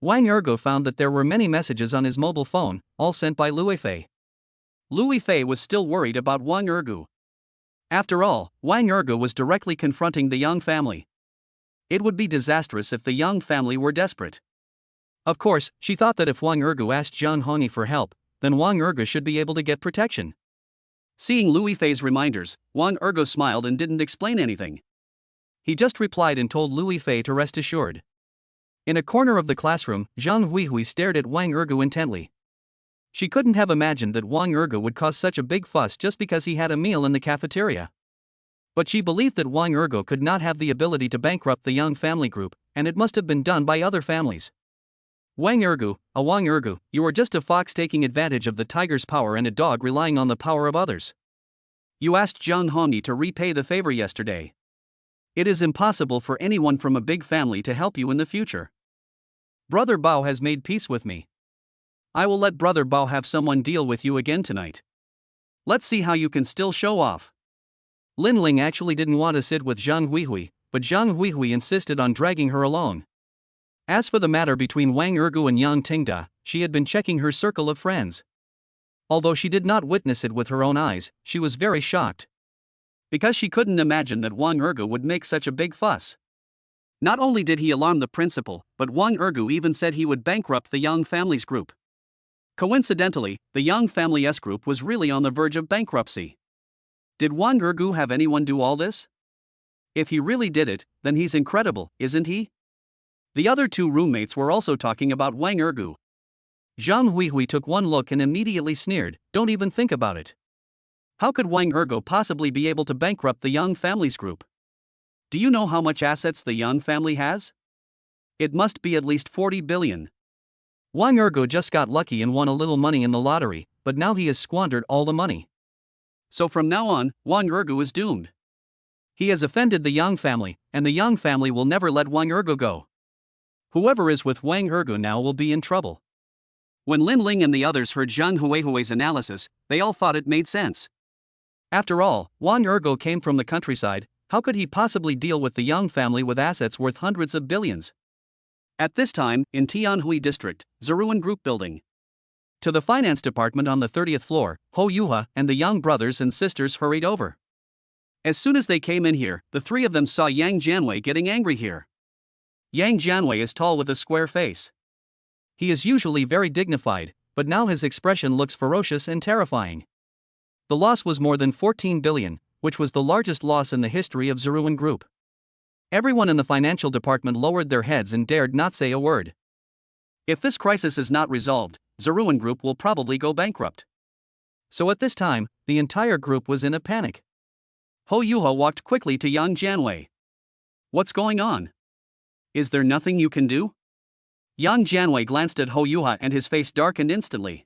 Wang Ergo found that there were many messages on his mobile phone, all sent by Lu Fei. Lu Fei was still worried about Wang Ergo. After all, Wang Ergo was directly confronting the Yong family. It would be disastrous if the Yong family were desperate. Of course, she thought that if Wang Ergo asked Zhang Hongyi for help, then Wang Ergo should be able to get protection. Seeing Lu Fei's reminders, Wang Ergo smiled and didn't explain anything. He just replied and told Lu Fei to rest assured. In a corner of the classroom, Zhang Huihui stared at Wang Ergo intently. She couldn't have imagined that Wang Ergo would cause such a big fuss just because he had a meal in the cafeteria. But she believed that Wang Ergo could not have the ability to bankrupt the Yong family group, and it must have been done by other families. Wang Ergo, you are just a fox taking advantage of the tiger's power and a dog relying on the power of others. You asked Zhang Hongyi to repay the favor yesterday. It is impossible for anyone from a big family to help you in the future. Brother Bao has made peace with me. I will let Brother Bao have someone deal with you again tonight. Let's see how you can still show off. Lin Ling actually didn't want to sit with Zhang Huihui, but Zhang Huihui insisted on dragging her along. As for the matter between Wang Ergo and Yang Tingda, she had been checking her circle of friends. Although she did not witness it with her own eyes, she was very shocked. Because she couldn't imagine that Wang Ergo would make such a big fuss. Not only did he alarm the principal, but Wang Ergo even said he would bankrupt the Yong family's group. Coincidentally, the Yong family's group was really on the verge of bankruptcy. Did Wang Ergo have anyone do all this? If he really did it, then he's incredible, isn't he? The other two roommates were also talking about Wang Ergo. Zhang Huihui took one look and immediately sneered, "Don't even think about it. How could Wang Ergo possibly be able to bankrupt the Yong family's group? Do you know how much assets the Yong family has? It must be at least 40 billion. Wang Ergo just got lucky and won a little money in the lottery, but now he has squandered all the money. So from now on, Wang Ergo is doomed. He has offended the Yong family, and the Yong family will never let Wang Ergo go. Whoever is with Wang Ergo now will be in trouble." When Lin Ling and the others heard Zhang Huihui's analysis, they all thought it made sense. After all, Wang Ergo came from the countryside. How could he possibly deal with the Yong family with assets worth hundreds of billions? At this time, in Tianhui District, Zeruan Group Building. To the finance department on the 30th floor, Ho Yuha and the Yang brothers and sisters hurried over. As soon as they came in here, the three of them saw Yang Jianwei getting angry here. Yang Jianwei is tall with a square face. He is usually very dignified, but now his expression looks ferocious and terrifying. The loss was more than 14 billion, which was the largest loss in the history of Zeruan Group. Everyone in the financial department lowered their heads and dared not say a word. If this crisis is not resolved, Zeruan Group will probably go bankrupt. So at this time, the entire group was in a panic. Ho Yuha walked quickly to Yang Jianwei. What's going on? Is there nothing you can do? Yang Jianwei glanced at Ho Yuha and his face darkened instantly.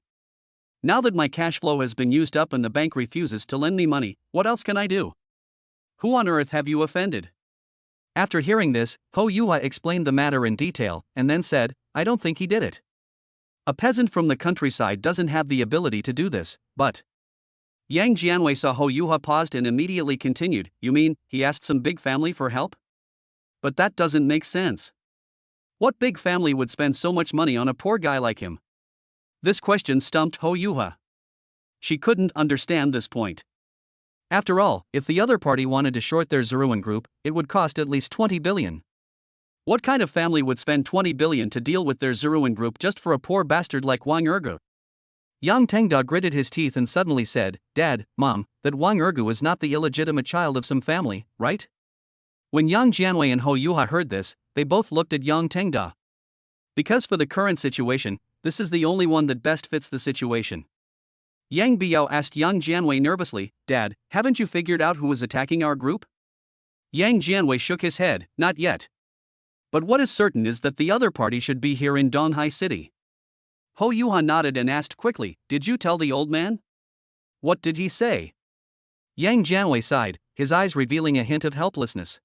Now that my cash flow has been used up and the bank refuses to lend me money, what else can I do? Who on earth have you offended? After hearing this, Ho Yuha explained the matter in detail, and then said, "I don't think he did it. A peasant from the countryside doesn't have the ability to do this, but..." Yang Jianwei saw Ho Yuha paused and immediately continued, "You mean, he asked some big family for help? But that doesn't make sense. What big family would spend so much money on a poor guy like him?" This question stumped Ho Yuha. She couldn't understand this point. After all, if the other party wanted to short their Zeruan Group, it would cost at least 20 billion. What kind of family would spend 20 billion to deal with their Zeruan Group just for a poor bastard like Wang Ergo? Yang Tengda gritted his teeth and suddenly said, "Dad, Mom, that Wang Ergo is not the illegitimate child of some family, right?" When Yang Jianwei and Ho Yuha heard this, they both looked at Yang Tengda. Because for the current situation, this is the only one that best fits the situation. Yang Biao asked Yang Jianwei nervously, "Dad, haven't you figured out who is attacking our group?" Yang Jianwei shook his head, "Not yet. But what is certain is that the other party should be here in Donghai City." Ho Yuha nodded and asked quickly, "Did you tell the old man? What did he say?" Yang Jianwei sighed, his eyes revealing a hint of helplessness.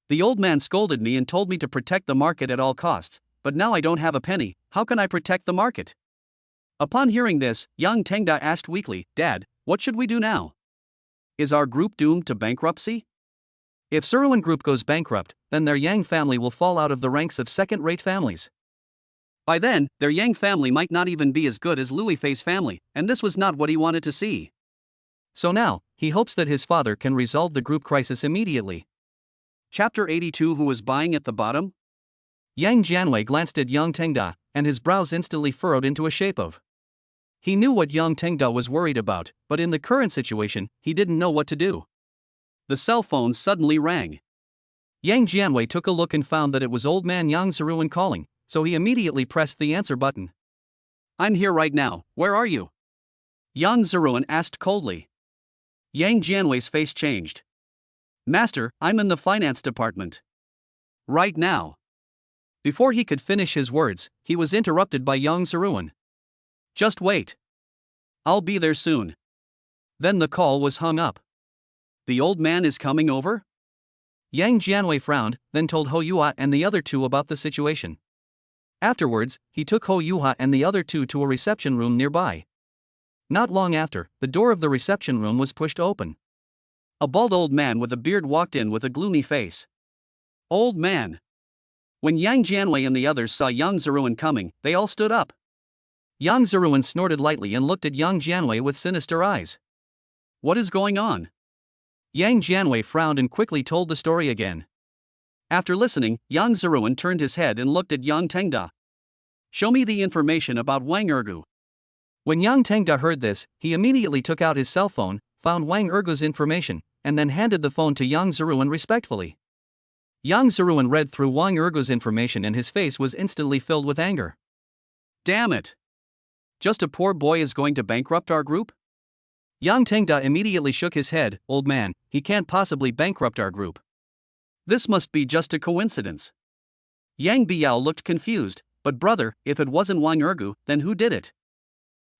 "The old man scolded me and told me to protect the market at all costs, but now I don't have a penny. How can I protect the market?" Upon hearing this, Yang Tengda asked weakly, "Dad, what should we do now? Is our group doomed to bankruptcy?" If Zeruan Group goes bankrupt, then their Yang family will fall out of the ranks of second-rate families. By then, their Yang family might not even be as good as Lu Fei's family, and this was not what he wanted to see. So now, he hopes that his father can resolve the group crisis immediately. Chapter 82. Who was buying at the bottom? Yang Jianwei glanced at Yang Tengda, and his brows instantly furrowed into a shape of. He knew what Yang Tengda was worried about, but in the current situation, he didn't know what to do. The cell phone suddenly rang. Yang Jianwei took a look and found that it was old man Yang Ziruan calling, so he immediately pressed the answer button. I'm here right now, where are you? Yang Ziruan asked coldly. Yang Jianwei's face changed. Master, I'm in the finance department. Right now. Before he could finish his words, he was interrupted by Yang Ziruan. Just wait. I'll be there soon. Then the call was hung up. The old man is coming over? Yang Jianwei frowned, then told Hou Yuha and the other two about the situation. Afterwards, he took Hou Yuha and the other two to a reception room nearby. Not long after, the door of the reception room was pushed open. A bald old man with a beard walked in with a gloomy face. Old man. When Yang Jianwei and the others saw Yang Ziruan coming, they all stood up. Yang Ziruan snorted lightly and looked at Yang Jianwei with sinister eyes. What is going on? Yang Jianwei frowned and quickly told the story again. After listening, Yang Ziruan turned his head and looked at Yang Tengda. Show me the information about Wang Ergu. When Yang Tengda heard this, he immediately took out his cell phone, found Wang Ergu's information, and then handed the phone to Yang Ziruan respectfully. Yang Ziruan read through Wang Ergu's information and his face was instantly filled with anger. Damn it! Just a poor boy is going to bankrupt our group? Yang Tengda immediately shook his head. Old man, he can't possibly bankrupt our group. This must be just a coincidence. Yang Biao looked confused, but brother, if it wasn't Wang Ergu, then who did it?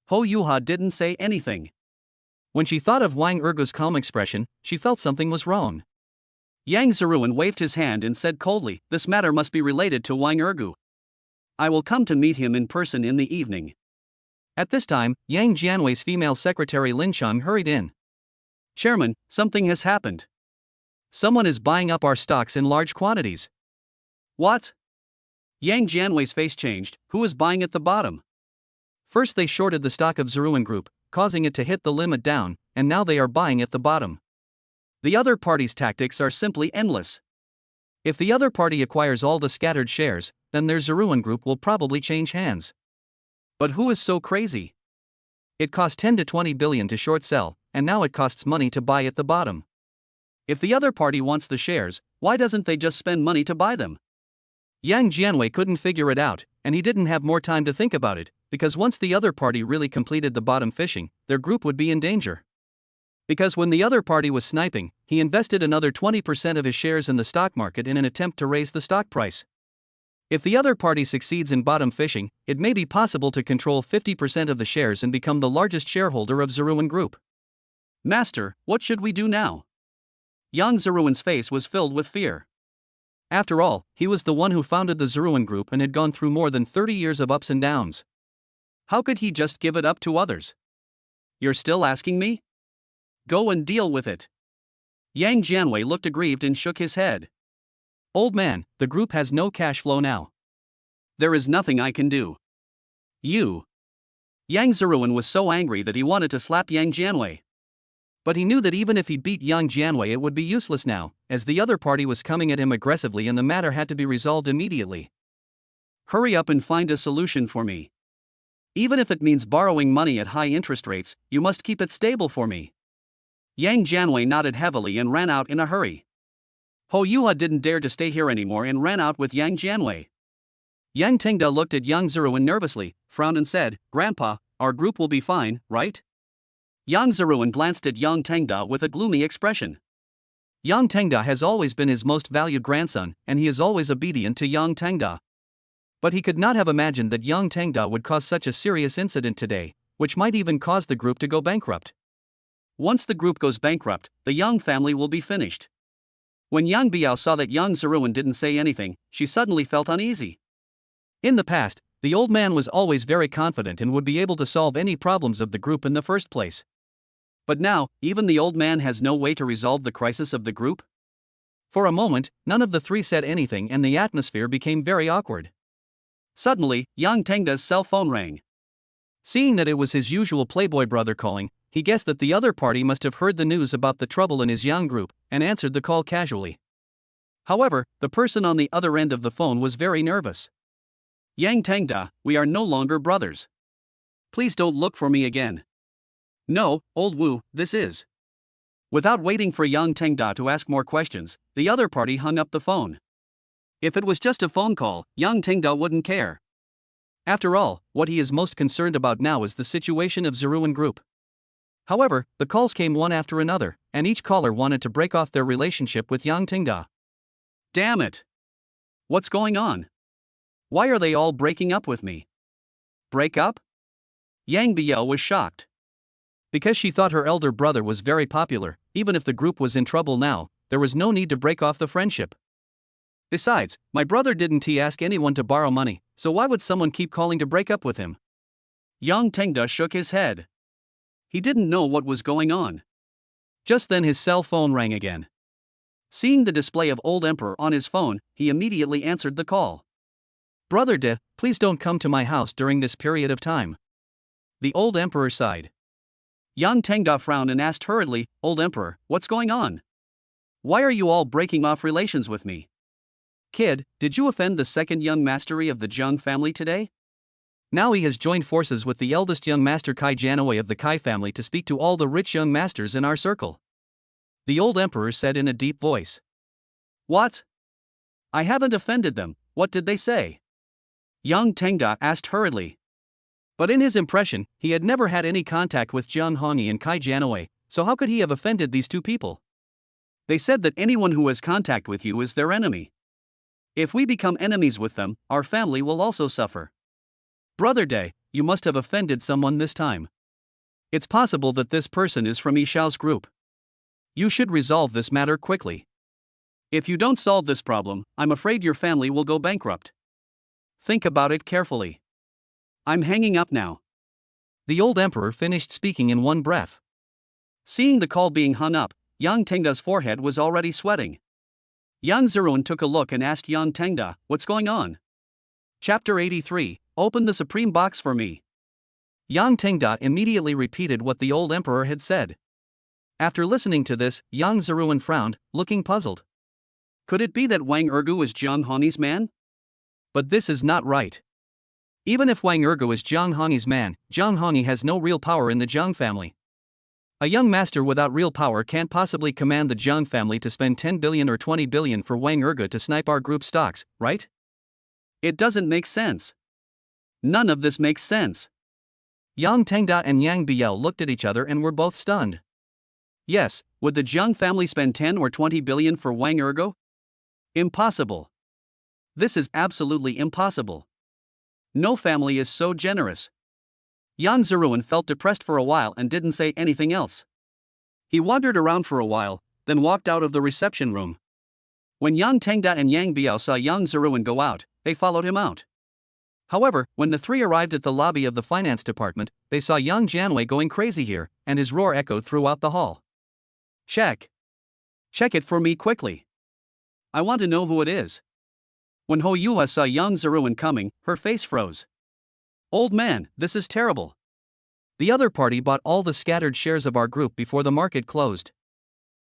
Hou Yuha didn't say anything. When she thought of Wang Ergu's calm expression, she felt something was wrong. Yang Ziruan waved his hand and said coldly, this matter must be related to Wang Ergu. I will come to meet him in person in the evening. At this time, Yang Jianwei's female secretary Lin Cheng hurried in. Chairman, something has happened. Someone is buying up our stocks in large quantities. What? Yang Jianwei's face changed. Who is buying at the bottom? First they shorted the stock of Ziruan Group, causing it to hit the limit down, and now they are buying at the bottom. The other party's tactics are simply endless. If the other party acquires all the scattered shares, then their Ziruan Group will probably change hands. But who is so crazy? It cost 10 to 20 billion to short sell, and now it costs money to buy at the bottom. If the other party wants the shares, why doesn't they just spend money to buy them? Yang Jianwei couldn't figure it out, and he didn't have more time to think about it, because once the other party really completed the bottom fishing, their group would be in danger. Because when the other party was sniping, he invested another 20% of his shares in the stock market in an attempt to raise the stock price. If the other party succeeds in bottom fishing, it may be possible to control 50% of the shares and become the largest shareholder of Ziruan Group. Master, what should we do now? Yang Ziruan's face was filled with fear. After all, he was the one who founded the Ziruan Group and had gone through more than 30 years of ups and downs. How could he just give it up to others? You're still asking me? Go and deal with it. Yang Jianwei looked aggrieved and shook his head. Old man, the group has no cash flow now. There is nothing I can do. You. Yang Ziruan was so angry that he wanted to slap Yang Jianwei. But he knew that even if he beat Yang Jianwei it would be useless now, as the other party was coming at him aggressively and the matter had to be resolved immediately. Hurry up and find a solution for me. Even if it means borrowing money at high interest rates, you must keep it stable for me. Yang Jianwei nodded heavily and ran out in a hurry. Hou Yuha didn't dare to stay here anymore and ran out with Yang Jianwei. Yang Tengda looked at Yang Ziruan nervously, frowned and said, Grandpa, our group will be fine, right? Yang Ziruan glanced at Yang Tengda with a gloomy expression. Yang Tengda has always been his most valued grandson, and he is always obedient to Yang Tengda. But he could not have imagined that Yang Tengda would cause such a serious incident today, which might even cause the group to go bankrupt. Once the group goes bankrupt, the Yang family will be finished. When Yang Biao saw that Yang Ziruan didn't say anything, she suddenly felt uneasy. In the past, the old man was always very confident and would be able to solve any problems of the group in the first place. But now, even the old man has no way to resolve the crisis of the group? For a moment, none of the three said anything and the atmosphere became very awkward. Suddenly, Yang Tanga's cell phone rang. Seeing that it was his usual playboy brother calling, he guessed that the other party must have heard the news about the trouble in his Yang group, and answered the call casually. However, the person on the other end of the phone was very nervous. Yang Tangda, we are no longer brothers. Please don't look for me again. No, old Wu, this is. Without waiting for Yang Tangda to ask more questions, the other party hung up the phone. If it was just a phone call, Yang Tangda wouldn't care. After all, what he is most concerned about now is the situation of Zeruan Group. However, the calls came one after another, and each caller wanted to break off their relationship with Yang Tangda. Damn it! What's going on? Why are they all breaking up with me? Break up? Yang Biao was shocked. Because she thought her elder brother was very popular, even if the group was in trouble now, there was no need to break off the friendship. Besides, my brother didn't ask anyone to borrow money, so why would someone keep calling to break up with him? Yang Tangda shook his head. He didn't know what was going on. Just then his cell phone rang again. Seeing the display of Old Emperor on his phone, he immediately answered the call. Brother De, please don't come to my house during this period of time. The Old Emperor sighed. Yang Tangda frowned and asked hurriedly, Old Emperor, what's going on? Why are you all breaking off relations with me? Kid, did you offend the second young mastery of the Zhang family today? Now he has joined forces with the eldest young master Kai Janaway of the Kai family to speak to all the rich young masters in our circle. The Old Emperor said in a deep voice. What? I haven't offended them, what did they say? Yang Tangda asked hurriedly. But in his impression, he had never had any contact with Jiang Hongyi and Kai Janaway, so how could he have offended these two people? They said that anyone who has contact with you is their enemy. If we become enemies with them, our family will also suffer. Brother De, you must have offended someone this time. It's possible that this person is from Yishao's group. You should resolve this matter quickly. If you don't solve this problem, I'm afraid your family will go bankrupt. Think about it carefully. I'm hanging up now. The Old Emperor finished speaking in one breath. Seeing the call being hung up, Yang Tangda's forehead was already sweating. Yang Zeruan took a look and asked Yang Tangda, what's going on? Chapter 83, Open the Supreme Box for me. Yang Tangda immediately repeated what the Old Emperor had said. After listening to this, Yang Zeruan frowned, looking puzzled. Could it be that Wang Ergu is Jiang Hongyi's man? But this is not right. Even if Wang Ergu is Jiang Hongyi's man, Jiang Hongyi has no real power in the Jiang family. A young master without real power can't possibly command the Jiang family to spend 10 billion or 20 billion for Wang Ergu to snipe our group stocks, right? It doesn't make sense. None of this makes sense. Yang Tangda and Yang Biao looked at each other and were both stunned. Yes, would the Jiang family spend 10 or 20 billion for Wang Ergu? Impossible. This is absolutely impossible. No family is so generous. Yang Zeruan felt depressed for a while and didn't say anything else. He wandered around for a while, then walked out of the reception room. When Yang Tangda and Yang Biao saw Yang Zeruan go out, they followed him out. However, when the three arrived at the lobby of the finance department, they saw Yang Janwei going crazy here, and his roar echoed throughout the hall. Check. Check it for me quickly. I want to know who it is. When Ho Yuha saw Yang Zeruan coming, her face froze. Old man, this is terrible. The other party bought all the scattered shares of our group before the market closed.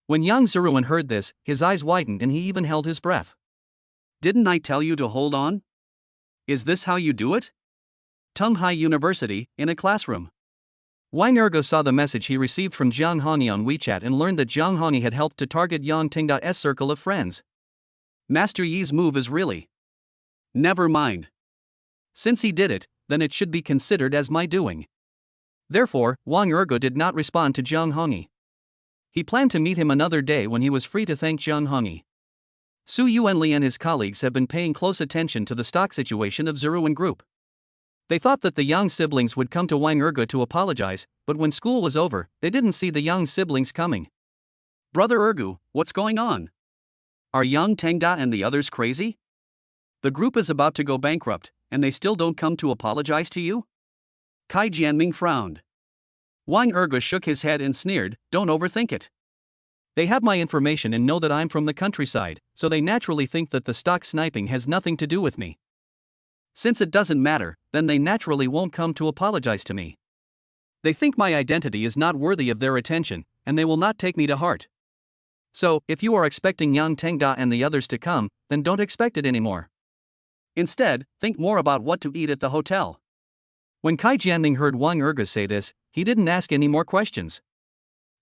When Yang Zeruan heard this, his eyes widened and he even held his breath. Didn't I tell you to hold on? Is this how you do it? Tunghai University, in a classroom. Wang Ergu saw the message he received from Jiang Hongyi on WeChat and learned that Jiang Hongyi had helped to target Yang Tingda's circle of friends. Master Yi's move is really... Never mind. Since he did it, then it should be considered as my doing. Therefore, Wang Ergu did not respond to Jiang Hongyi. He planned to meet him another day when he was free to thank Jiang Hongyi. Su Yuanli and his colleagues have been paying close attention to the stock situation of Zeruan Group. They thought that the Yang siblings would come to Wang Ergu to apologize, but when school was over, they didn't see the Yang siblings coming. Brother Ergu, what's going on? Are Yang Tangda and the others crazy? The group is about to go bankrupt, and they still don't come to apologize to you? Kai Jianming frowned. Wang Ergu shook his head and sneered, don't overthink it. They have my information and know that I'm from the countryside, so they naturally think that the stock sniping has nothing to do with me. Since it doesn't matter, then they naturally won't come to apologize to me. They think my identity is not worthy of their attention, and they will not take me to heart. So, if you are expecting Yang Tanga and the others to come, then don't expect it anymore. Instead, think more about what to eat at the hotel. When Kai Jianming heard Wang Erge say this, he didn't ask any more questions.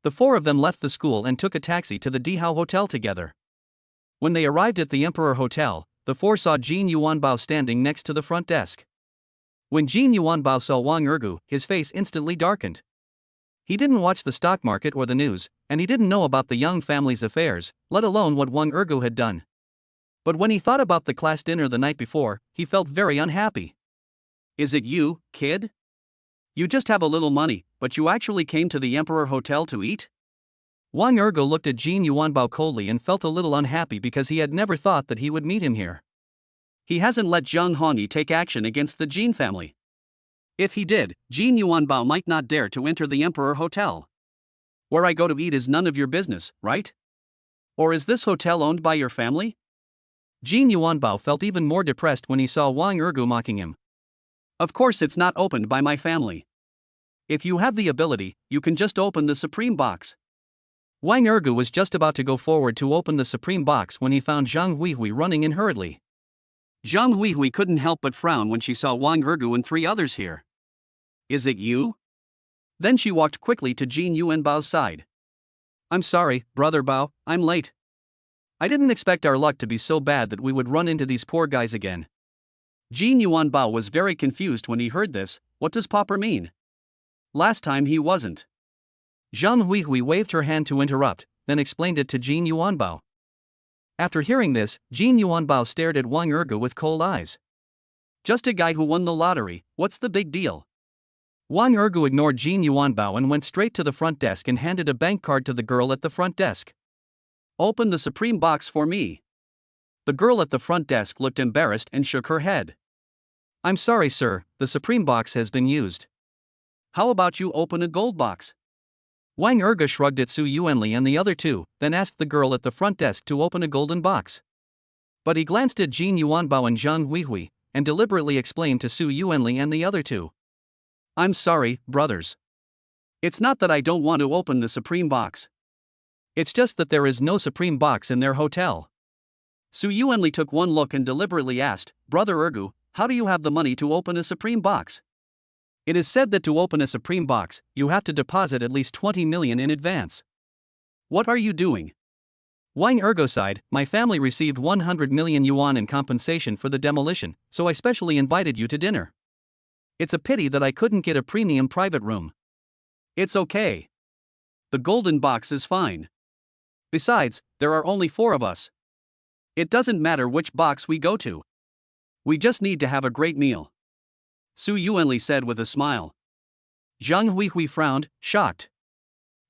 The four of them left the school and took a taxi to the Dihao Hotel together. When they arrived at the Emperor Hotel, the four saw Jin Yuanbao standing next to the front desk. When Jin Yuanbao saw Wang Ergu, his face instantly darkened. He didn't watch the stock market or the news, and he didn't know about the Yong family's affairs, let alone what Wang Ergu had done. But when he thought about the class dinner the night before, he felt very unhappy. Is it you, kid? You just have a little money, but you actually came to the Emperor Hotel to eat? Wang Ergo looked at Jin Yuanbao coldly and felt a little unhappy because he had never thought that he would meet him here. He hasn't let Zhang Hongyi take action against the Jin family. If he did, Jin Yuanbao might not dare to enter the Emperor Hotel. Where I go to eat is none of your business, right? Or is this hotel owned by your family? Jin Yuanbao felt even more depressed when he saw Wang Ergu mocking him. Of course it's not opened by my family. If you have the ability, you can just open the Supreme Box. Wang Ergu was just about to go forward to open the Supreme Box when he found Zhang Huihui running in hurriedly. Zhang Huihui couldn't help but frown when she saw Wang Ergu and three others here. Is it you? Then she walked quickly to Jin Yuanbao's side. I'm sorry, Brother Bao, I'm late. I didn't expect our luck to be so bad that we would run into these poor guys again. Jin Yuanbao was very confused when he heard this. What does Popper mean? Last time he wasn't. Zhang Huihui waved her hand to interrupt, then explained it to Jin Yuanbao. After hearing this, Jin Yuanbao stared at Wang Ergu with cold eyes. Just a guy who won the lottery, what's the big deal? Wang Ergu ignored Jin Yuanbao and went straight to the front desk and handed a bank card to the girl at the front desk. Open the Supreme Box for me. The girl at the front desk looked embarrassed and shook her head. I'm sorry, sir, the Supreme Box has been used. How about you open a gold box? Wang Erge shrugged at Su Yuanli and the other two, then asked the girl at the front desk to open a golden box. But he glanced at Jin Yuanbao and Zhang Huihui, and deliberately explained to Su Yuanli and the other two. I'm sorry, brothers. It's not that I don't want to open the Supreme Box. It's just that there is no Supreme Box in their hotel. Su Yuanli took one look and deliberately asked, Brother Ergu, how do you have the money to open a Supreme Box? It is said that to open a Supreme Box, you have to deposit at least 20 million in advance. What are you doing? Wang Ergo sighed, my family received 100 million yuan in compensation for the demolition, so I specially invited you to dinner. It's a pity that I couldn't get a premium private room. It's okay. The golden box is fine. Besides, there are only 4 of us. It doesn't matter which box we go to. We just need to have a great meal. Su Yuanli said with a smile. Zhang Huihui frowned, shocked.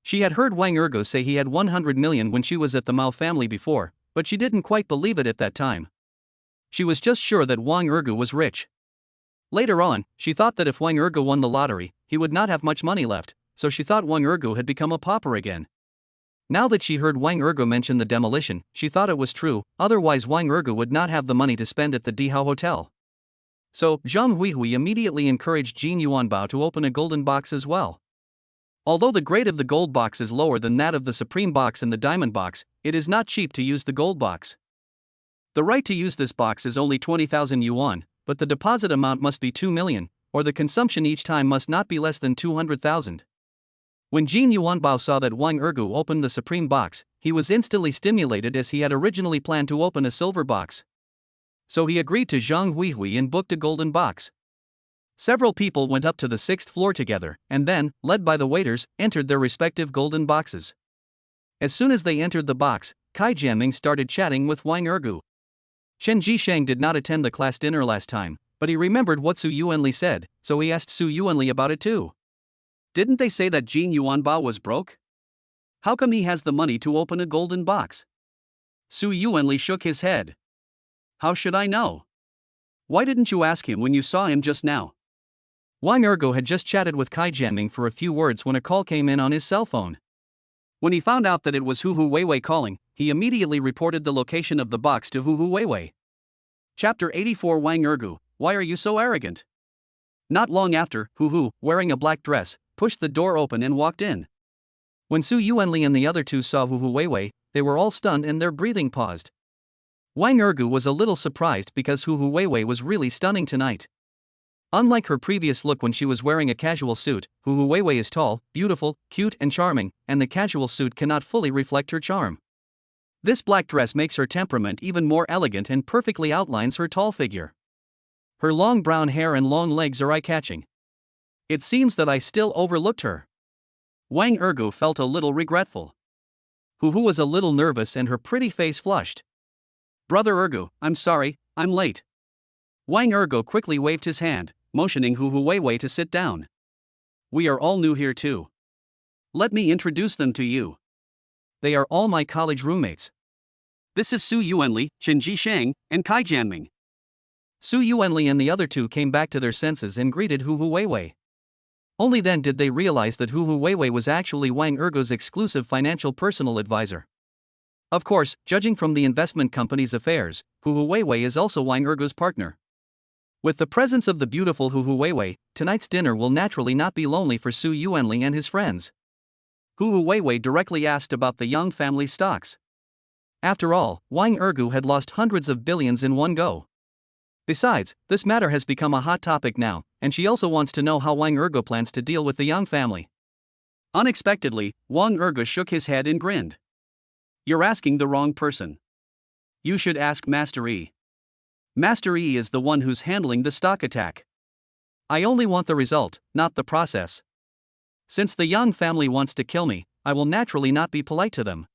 She had heard Wang Ergo say he had 100 million when she was at the Mao family before, but she didn't quite believe it at that time. She was just sure that Wang Ergo was rich. Later on, she thought that if Wang Ergo won the lottery, he would not have much money left, so she thought Wang Ergo had become a pauper again. Now that she heard Wang Ergo mention the demolition, she thought it was true, otherwise Wang Ergo would not have the money to spend at the Dihao Hotel. So, Zhang Huihui immediately encouraged Jin Yuanbao to open a golden box as well. Although the grade of the gold box is lower than that of the Supreme Box and the Diamond Box, it is not cheap to use the gold box. The right to use this box is only 20,000 yuan, but the deposit amount must be 2 million, or the consumption each time must not be less than 200,000. When Jin Yuanbao saw that Wang Ergu opened the Supreme Box, he was instantly stimulated as he had originally planned to open a silver box. So he agreed to Zhang Huihui and booked a golden box. Several people went up to the 6th floor together, and then, led by the waiters, entered their respective golden boxes. As soon as they entered the box, Kai Jianming started chatting with Wang Ergu. Chen Jisheng did not attend the class dinner last time, but he remembered what Su Yuanli said, so he asked Su Yuanli about it too. Didn't they say that Jin Yuanbao was broke? How come he has the money to open a golden box? Su Yuanli shook his head. How should I know? Why didn't you ask him when you saw him just now? Wang Ergo had just chatted with Kai Jianming for a few words when a call came in on his cell phone. When he found out that it was Hu Weiwei calling, he immediately reported the location of the box to Hu Weiwei. Chapter 84 Wang Ergu, why are you so arrogant? Not long after, Hu, wearing a black dress, pushed the door open and walked in. When Su Yuanli and the other two saw Hu Weiwei, they were all stunned and their breathing paused. Wang Ergu was a little surprised because Hu Weiwei was really stunning tonight. Unlike her previous look when she was wearing a casual suit, Hu Weiwei is tall, beautiful, cute and charming, and the casual suit cannot fully reflect her charm. This black dress makes her temperament even more elegant and perfectly outlines her tall figure. Her long brown hair and long legs are eye-catching. It seems that I still overlooked her. Wang Ergu felt a little regretful. Hu was a little nervous and her pretty face flushed. Brother Ergu, I'm sorry, I'm late. Wang Ergu quickly waved his hand, motioning Hu Weiwei to sit down. We are all new here too. Let me introduce them to you. They are all my college roommates. This is Su Yuanli, Chen Jisheng, and Kai Jianming. Su Yuanli and the other two came back to their senses and greeted Hu Weiwei. Only then did they realize that Hu Weiwei was actually Wang Ergu's exclusive financial personal advisor. Of course, judging from the investment company's affairs, Hu Weiwei is also Wang Ergu's partner. With the presence of the beautiful Hu Weiwei, tonight's dinner will naturally not be lonely for Su Yuanli and his friends. Hu Weiwei directly asked about the Yong family's stocks. After all, Wang Ergu had lost hundreds of billions in one go. Besides, this matter has become a hot topic now, and she also wants to know how Wang Ergu plans to deal with the Yong family. Unexpectedly, Wang Ergu shook his head and grinned. You're asking the wrong person. You should ask Master Yi. Master Yi is the one who's handling the stock attack. I only want the result, not the process. Since the Yong family wants to kill me, I will naturally not be polite to them.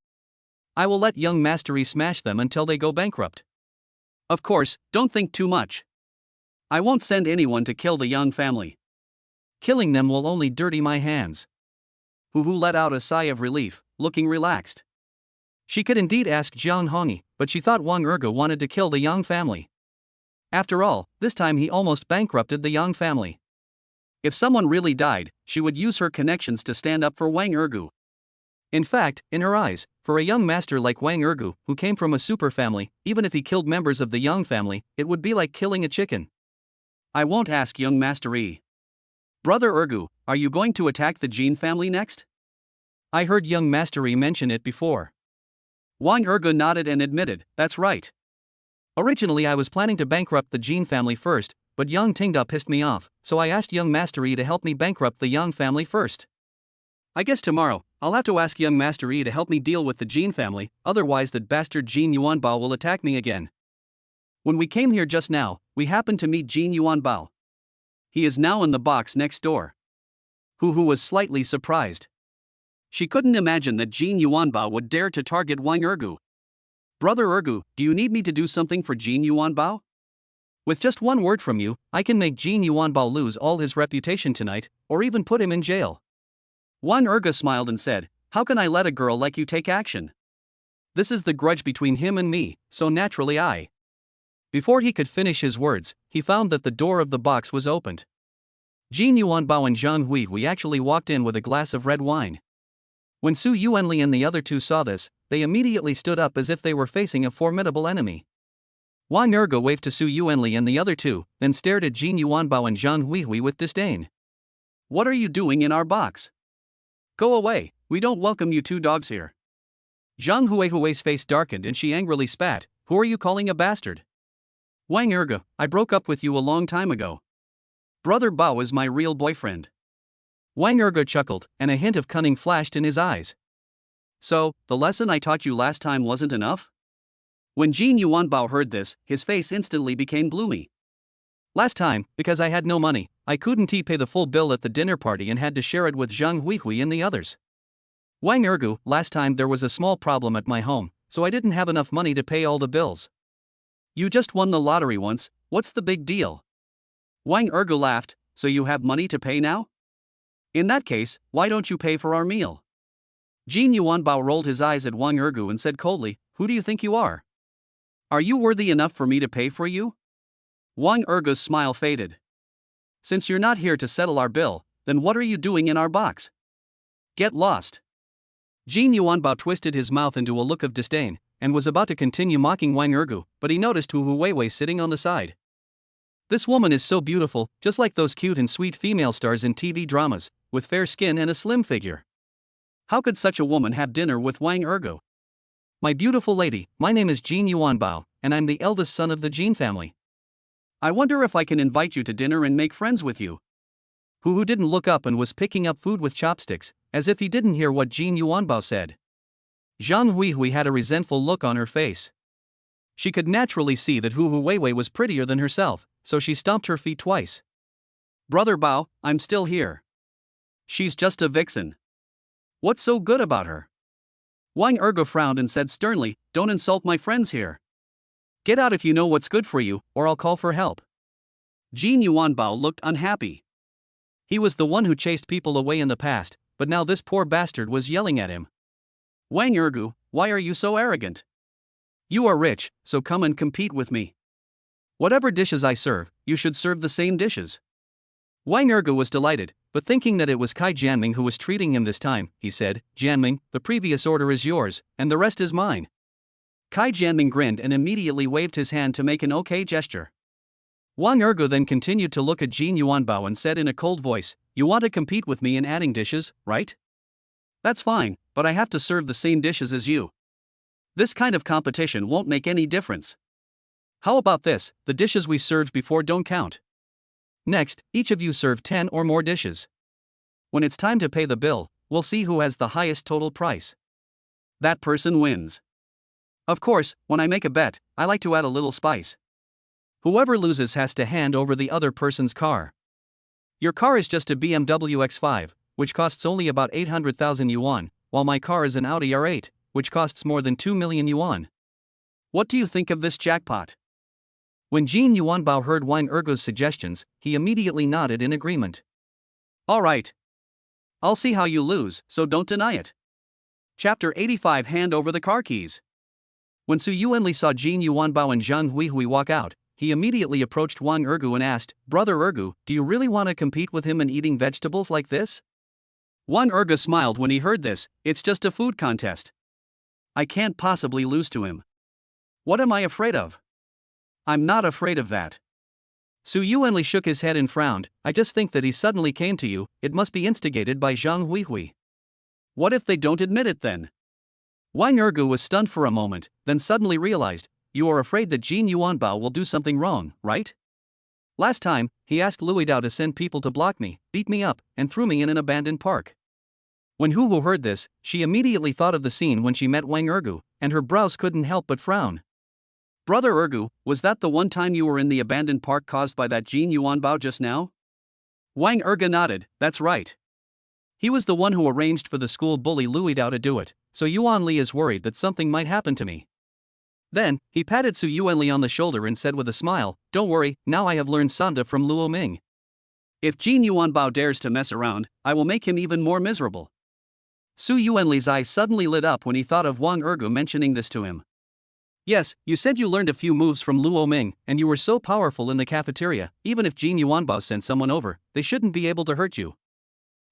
I will let young Master Yi smash them until they go bankrupt. Of course, don't think too much. I won't send anyone to kill the Yong family. Killing them will only dirty my hands. Hu let out a sigh of relief, looking relaxed. She could indeed ask Jiang Hongyi, but she thought Wang Ergu wanted to kill the Yong family. After all, this time he almost bankrupted the Yong family. If someone really died, she would use her connections to stand up for Wang Ergu. In fact, in her eyes, for a young master like Wang Ergu, who came from a super family, even if he killed members of the Yong family, it would be like killing a chicken. I won't ask young Master Yi. Brother Ergu, are you going to attack the Jin family next? I heard young Master Yi mention it before. Wang Ergu nodded and admitted, that's right. Originally I was planning to bankrupt the Jin family first, but young Tingda pissed me off, so I asked young Master Yi to help me bankrupt the Yong family first. I guess tomorrow, I'll have to ask young Master Yi to help me deal with the Jin family, otherwise that bastard Jin Yuanbao will attack me again. When we came here just now, we happened to meet Jin Yuanbao. He is now in the box next door. Hu was slightly surprised. She couldn't imagine that Jin Yuanbao would dare to target Wang Ergu. Brother Ergu, do you need me to do something for Jin Yuanbao? With just one word from you, I can make Jin Yuanbao lose all his reputation tonight, or even put him in jail. Wang Ergu smiled and said, how can I let a girl like you take action? This is the grudge between him and me, so naturally I. Before he could finish his words, he found that the door of the box was opened. Jin Yuanbao and Zhang Huihui actually walked in with a glass of red wine. When Su Yuanli and the other two saw this, they immediately stood up as if they were facing a formidable enemy. Wang Ergu waved to Su Yuanli and the other two, then stared at Jin Yuanbao and Zhang Huihui with disdain. What are you doing in our box? Go away, we don't welcome you two dogs here. Zhang Huihui's face darkened and she angrily spat, who are you calling a bastard? Wang Ergu, I broke up with you a long time ago. Brother Bao is my real boyfriend. Wang Ergu chuckled, and a hint of cunning flashed in his eyes. So, the lesson I taught you last time wasn't enough? When Jin Yuanbao heard this, his face instantly became gloomy. Last time, because I had no money, I couldn't pay the full bill at the dinner party and had to share it with Zhang Huihui and the others. Wang Ergu, last time there was a small problem at my home, so I didn't have enough money to pay all the bills. You just won the lottery once, what's the big deal? Wang Ergu laughed, so you have money to pay now? In that case, why don't you pay for our meal? Jin Yuanbao rolled his eyes at Wang Ergu and said coldly, who do you think you are? Are you worthy enough for me to pay for you? Wang Ergu's smile faded. Since you're not here to settle our bill, then what are you doing in our box? Get lost. Jin Yuanbao twisted his mouth into a look of disdain, and was about to continue mocking Wang Ergu, but he noticed Hu Weiwei sitting on the side. This woman is so beautiful, just like those cute and sweet female stars in TV dramas, with fair skin and a slim figure. How could such a woman have dinner with Wang Ergo? My beautiful lady, my name is Jin Yuanbao, and I'm the eldest son of the Jin family. I wonder if I can invite you to dinner and make friends with you. Hu didn't look up and was picking up food with chopsticks, as if he didn't hear what Jin Yuanbao said. Zhang Huihui had a resentful look on her face. She could naturally see that Hu Weiwei was prettier than herself, so she stomped her feet twice. Brother Bao, I'm still here. She's just a vixen. What's so good about her? Wang Ergo frowned and said sternly, don't insult my friends here. Get out if you know what's good for you, or I'll call for help. Jin Yuanbao looked unhappy. He was the one who chased people away in the past, but now this poor bastard was yelling at him. Wang Ergo, why are you so arrogant? You are rich, so come and compete with me. Whatever dishes I serve, you should serve the same dishes. Wang Ergo was delighted, but thinking that it was Kai Jianming who was treating him this time, he said, Jianming, the previous order is yours, and the rest is mine. Kai Jianming grinned and immediately waved his hand to make an okay gesture. Wang Ergo then continued to look at Jin Yuanbao and said in a cold voice, you want to compete with me in adding dishes, right? That's fine, but I have to serve the same dishes as you. This kind of competition won't make any difference. How about this, the dishes we served before don't count. Next, each of you serve 10 or more dishes. When it's time to pay the bill, we'll see who has the highest total price. That person wins. Of course, when I make a bet, I like to add a little spice. Whoever loses has to hand over the other person's car. Your car is just a BMW X5, which costs only about 800,000 yuan, while my car is an Audi R8, which costs more than 2 million yuan. What do you think of this jackpot? When Jin Yuanbao heard Wang Ergo's suggestions, he immediately nodded in agreement. All right. I'll see how you lose, so don't deny it. Chapter 85 Hand over the car keys. When Su Yuanli saw Jin Yuanbao and Zhang Huihui walk out, he immediately approached Wang Ergo and asked, Brother Ergo, do you really want to compete with him in eating vegetables like this? Wang Ergo smiled when he heard this, it's just a food contest. I can't possibly lose to him. What am I afraid of? I'm not afraid of that. Su Yuanli shook his head and frowned, I just think that he suddenly came to you, it must be instigated by Zhang Huihui. What if they don't admit it then? Wang Ergo was stunned for a moment, then suddenly realized, you are afraid that Jin Yuanbao will do something wrong, right? Last time, he asked Louis Dao to send people to block me, beat me up, and threw me in an abandoned park. When Hu heard this, she immediately thought of the scene when she met Wang Ergo, and her brows couldn't help but frown. Brother Ergo, was that the one time you were in the abandoned park caused by that Jin Yuanbao just now? Wang Ergo nodded, that's right. He was the one who arranged for the school bully Louis Dao to do it, so Yuan Li is worried that something might happen to me. Then, he patted Su Yuanli on the shoulder and said with a smile, don't worry, now I have learned Sanda from Luo Ming. If Jin Yuanbao dares to mess around, I will make him even more miserable. Su Yuanli's eyes suddenly lit up when he thought of Wang Ergo mentioning this to him. Yes, you said you learned a few moves from Luo Ming, and you were so powerful in the cafeteria, even if Jin Yuanbao sent someone over, they shouldn't be able to hurt you.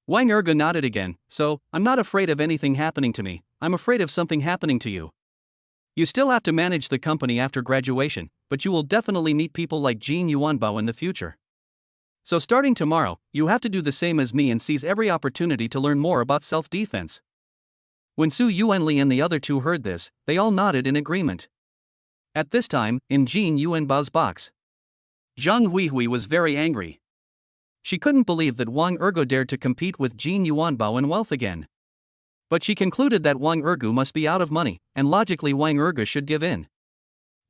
Wang Ergo nodded again, so, I'm not afraid of anything happening to me, I'm afraid of something happening to you. You still have to manage the company after graduation, but you will definitely meet people like Jin Yuanbao in the future. So starting tomorrow, you have to do the same as me and seize every opportunity to learn more about self-defense. When Su Yuanli and the other two heard this, they all nodded in agreement. At this time, in Jin Yuanbao's box, Zhang Huihui was very angry. She couldn't believe that Wang Ergo dared to compete with Jin Yuanbao in wealth again. But she concluded that Wang Ergo must be out of money, and logically Wang Ergo should give in.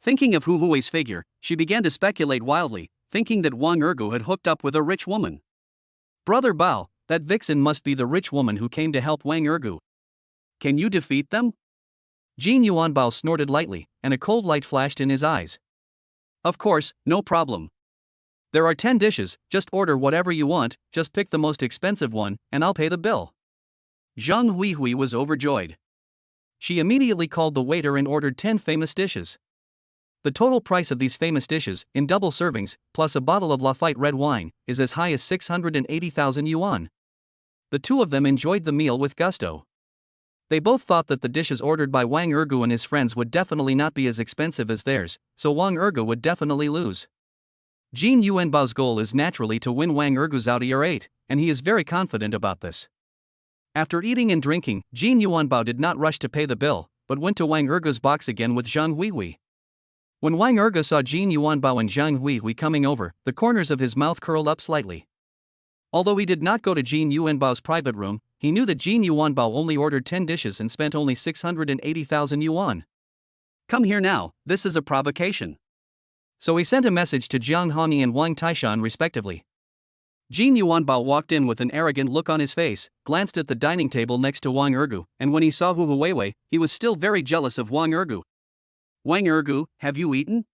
Thinking of Hu Hui's figure, she began to speculate wildly, thinking that Wang Ergo had hooked up with a rich woman. Brother Bao, that vixen must be the rich woman who came to help Wang Ergo. Can you defeat them? Jin Yuanbao snorted lightly, and a cold light flashed in his eyes. Of course, no problem. There are 10 dishes, just order whatever you want, just pick the most expensive one, and I'll pay the bill. Zhang Huihui was overjoyed. She immediately called the waiter and ordered 10 famous dishes. The total price of these famous dishes, in double servings, plus a bottle of Lafite red wine, is as high as 680,000 yuan. The two of them enjoyed the meal with gusto. They both thought that the dishes ordered by Wang Ergo and his friends would definitely not be as expensive as theirs, so Wang Ergo would definitely lose. Jin Yuanbao's goal is naturally to win Wang Ergu's Audi R8, and he is very confident about this. After eating and drinking, Jin Yuanbao did not rush to pay the bill, but went to Wang Ergu's box again with Zhang Huihui. When Wang Ergu saw Jin Yuanbao and Zhang Huihui coming over, the corners of his mouth curled up slightly. Although he did not go to Jin Yuanbao's private room, he knew that Jin Yuanbao only ordered 10 dishes and spent only 680,000 yuan. Come here now, this is a provocation. So he sent a message to Jiang Hongyi and Wang Taishan respectively. Jin Yuanbao walked in with an arrogant look on his face, glanced at the dining table next to Wang Ergu, and when he saw Hu Huihui, he was still very jealous of Wang Ergu. Wang Ergu, have you eaten?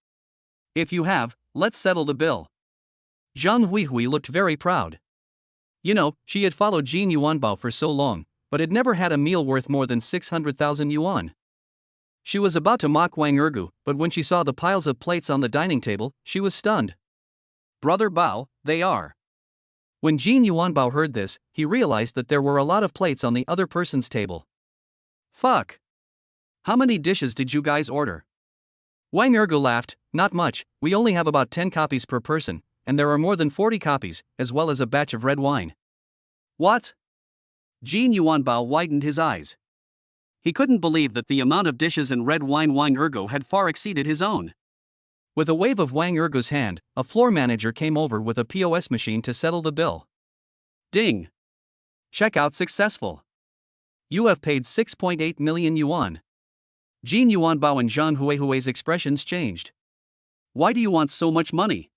If you have, let's settle the bill. Zhang Huihui looked very proud. You know, she had followed Jin Yuanbao for so long, but had never had a meal worth more than 600,000 yuan. She was about to mock Wang Ergu, but when she saw the piles of plates on the dining table, she was stunned. Brother Bao, they are. When Jin Yuanbao heard this, he realized that there were a lot of plates on the other person's table. Fuck. How many dishes did you guys order? Wang Ergu laughed, not much, we only have about 10 copies per person, and there are more than 40 copies, as well as a batch of red wine. What? Jin Yuanbao widened his eyes. He couldn't believe that the amount of dishes and red wine Wang Ergu had far exceeded his own. With a wave of Wang Ergu's hand, a floor manager came over with a POS machine to settle the bill. Ding. Checkout successful. You have paid 6.8 million yuan. Jin Yuanbao and Zhang Huihui's expressions changed. Why do you want so much money?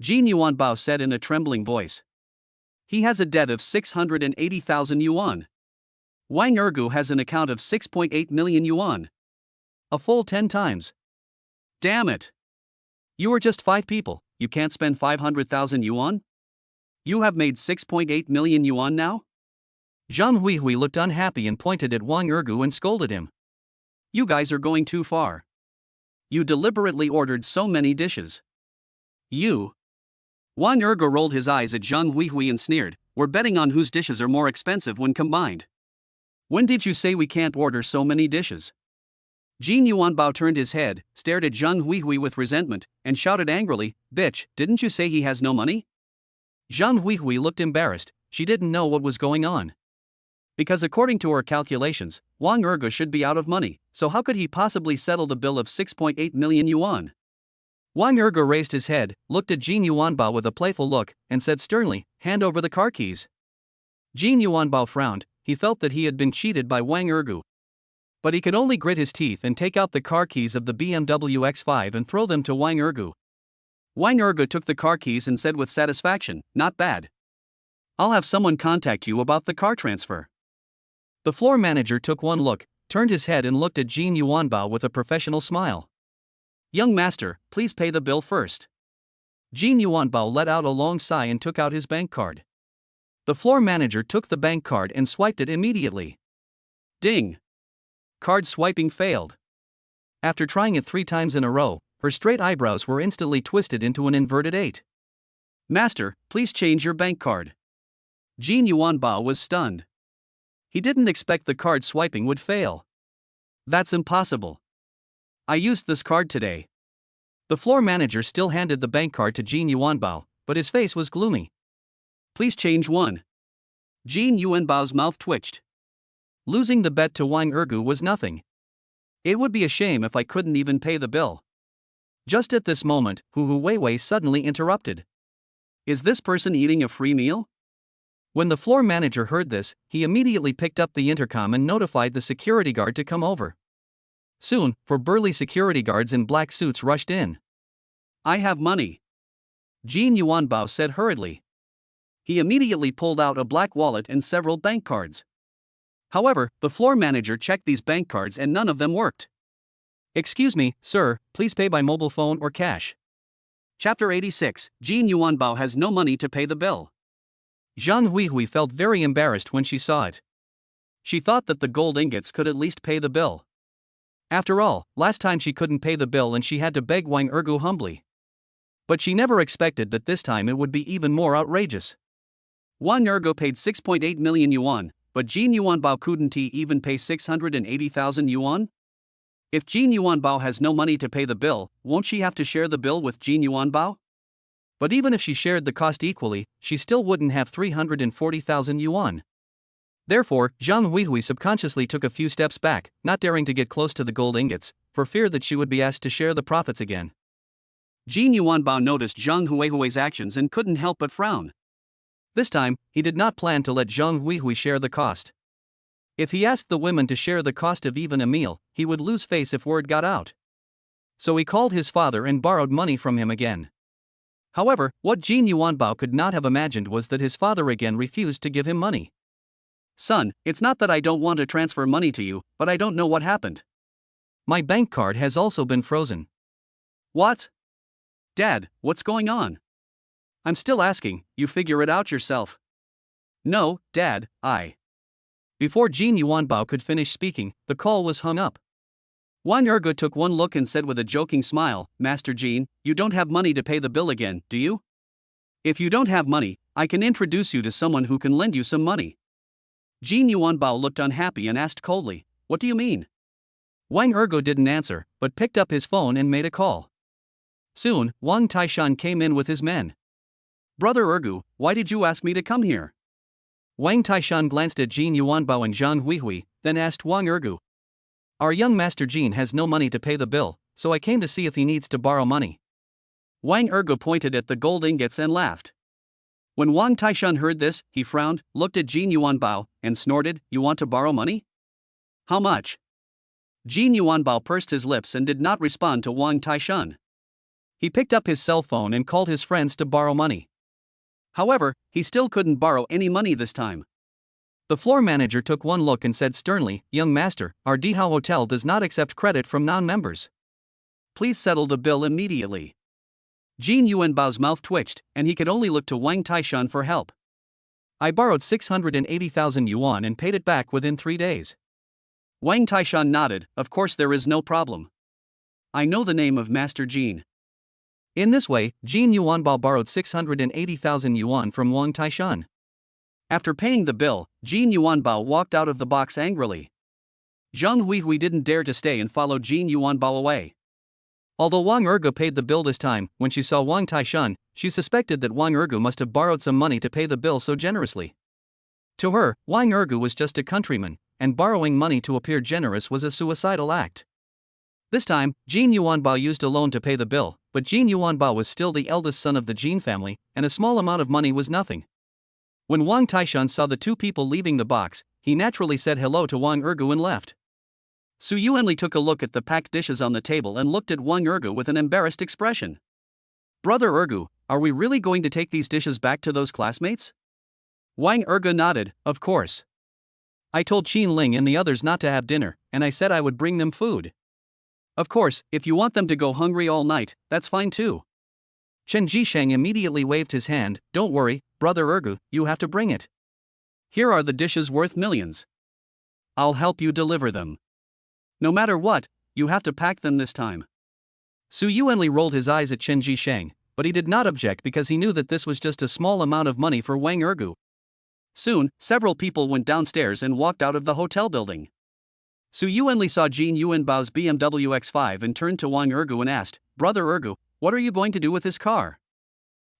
Jin Yuanbao said in a trembling voice. He has a debt of 680,000 yuan. Wang Ergu has an account of 6.8 million yuan. A full 10 times. Damn it. You are just 5 people, you can't spend 500,000 yuan? You have made 6.8 million yuan now? Zhang Huihui looked unhappy and pointed at Wang Ergu and scolded him. You guys are going too far. You deliberately ordered so many dishes. You. Wang Ergu rolled his eyes at Zhang Huihui and sneered, we're betting on whose dishes are more expensive when combined. When did you say we can't order so many dishes? Jin Yuanbao turned his head, stared at Zhang Huihui with resentment, and shouted angrily, bitch, didn't you say he has no money? Zhang Huihui looked embarrassed, she didn't know what was going on. Because according to her calculations, Wang Ergu should be out of money, so how could he possibly settle the bill of 6.8 million yuan? Wang Ergu raised his head, looked at Jin Yuanbao with a playful look, and said sternly, hand over the car keys. Jin Yuanbao frowned, he felt that he had been cheated by Wang Ergu. But he could only grit his teeth and take out the car keys of the BMW X5 and throw them to Wang Ergu. Wang Ergu took the car keys and said with satisfaction, not bad. I'll have someone contact you about the car transfer. The floor manager took one look, turned his head and looked at Jin Yuanbao with a professional smile. Young master, please pay the bill first. Jin Yuanbao let out a long sigh and took out his bank card. The floor manager took the bank card and swiped it immediately. Ding! Card swiping failed. After trying it 3 times in a row, her straight eyebrows were instantly twisted into an inverted 8. Master, please change your bank card. Jin Yuanbao was stunned. He didn't expect the card swiping would fail. That's impossible. I used this card today. The floor manager still handed the bank card to Jin Yuanbao, but his face was gloomy. Please change one. Jin Yuanbao's mouth twitched. Losing the bet to Wang Ergu was nothing. It would be a shame if I couldn't even pay the bill. Just at this moment, Hu Huihui suddenly interrupted. Is this person eating a free meal? When the floor manager heard this, he immediately picked up the intercom and notified the security guard to come over. Soon, 4 burly security guards in black suits rushed in. I have money. Jin Yuanbao said hurriedly. He immediately pulled out a black wallet and several bank cards. However, the floor manager checked these bank cards and none of them worked. Excuse me, sir, please pay by mobile phone or cash. Chapter 86, Jin Yuanbao has no money to pay the bill. Zhang Huihui felt very embarrassed when she saw it. She thought that the gold ingots could at least pay the bill. After all, last time she couldn't pay the bill and she had to beg Wang Ergu humbly. But she never expected that this time it would be even more outrageous. Wang Ergu paid 6.8 million yuan, but Jin Yuanbao couldn't even pay 680,000 yuan? If Jin Yuanbao has no money to pay the bill, won't she have to share the bill with Jin Yuanbao? But even if she shared the cost equally, she still wouldn't have 340,000 yuan. Therefore, Zhang Huihui subconsciously took a few steps back, not daring to get close to the gold ingots, for fear that she would be asked to share the profits again. Jin Yuanbao noticed Zhang Huihui's actions and couldn't help but frown. This time, he did not plan to let Zhang Huihui share the cost. If he asked the women to share the cost of even a meal, he would lose face if word got out. So he called his father and borrowed money from him again. However, what Jin Yuanbao could not have imagined was that his father again refused to give him money. Son, it's not that I don't want to transfer money to you, but I don't know what happened. My bank card has also been frozen. What? Dad, what's going on? I'm still asking, you figure it out yourself. No, Dad, Before Jin Yuanbao could finish speaking, the call was hung up. Wang Ergo took one look and said with a joking smile, Master Jin, you don't have money to pay the bill again, do you? If you don't have money, I can introduce you to someone who can lend you some money. Jin Yuanbao looked unhappy and asked coldly, what do you mean? Wang Ergo didn't answer, but picked up his phone and made a call. Soon, Wang Taishan came in with his men. Brother Ergu, why did you ask me to come here? Wang Taishan glanced at Jin Yuanbao and Zhang Huihui, then asked Wang Ergu. Our young master Jin has no money to pay the bill, so I came to see if he needs to borrow money. Wang Ergu pointed at the gold ingots and laughed. When Wang Taishan heard this, he frowned, looked at Jin Yuanbao, and snorted, you want to borrow money? How much? Jin Yuanbao pursed his lips and did not respond to Wang Taishan. He picked up his cell phone and called his friends to borrow money. However, he still couldn't borrow any money this time. The floor manager took one look and said sternly, Young master, our Dihao Hotel does not accept credit from non-members. Please settle the bill immediately. Jin Yuanbao's mouth twitched, and he could only look to Wang Taishan for help. I borrowed 680,000 yuan and paid it back within 3 days. Wang Taishan nodded, of course there is no problem. I know the name of Master Jin. In this way, Jin Yuanbao borrowed 680,000 yuan from Wang Taishan. After paying the bill, Jin Yuanbao walked out of the box angrily. Zhang Huihui didn't dare to stay and followed Jin Yuanbao away. Although Wang Ergu paid the bill this time, when she saw Wang Taishan, she suspected that Wang Ergu must have borrowed some money to pay the bill so generously. To her, Wang Ergu was just a countryman, and borrowing money to appear generous was a suicidal act. This time, Jin Yuanbao used a loan to pay the bill, but Jin Yuanbao was still the eldest son of the Jin family, and a small amount of money was nothing. When Wang Taishan saw the two people leaving the box, he naturally said hello to Wang Ergu and left. Su Yuanli took a look at the packed dishes on the table and looked at Wang Ergu with an embarrassed expression. Brother Ergu, are we really going to take these dishes back to those classmates? Wang Ergu nodded, of course. I told Qin Ling and the others not to have dinner, and I said I would bring them food. Of course, if you want them to go hungry all night, that's fine too. Chen Jisheng immediately waved his hand, don't worry, Brother Ergu, you have to bring it. Here are the dishes worth millions. I'll help you deliver them. No matter what, you have to pack them this time. Su Yuanli rolled his eyes at Chen Jisheng, but he did not object because he knew that this was just a small amount of money for Wang Ergu. Soon, several people went downstairs and walked out of the hotel building. Su Yuanli saw Jin Yuanbao's BMW X5 and turned to Wang Ergu and asked, Brother Ergu, what are you going to do with this car?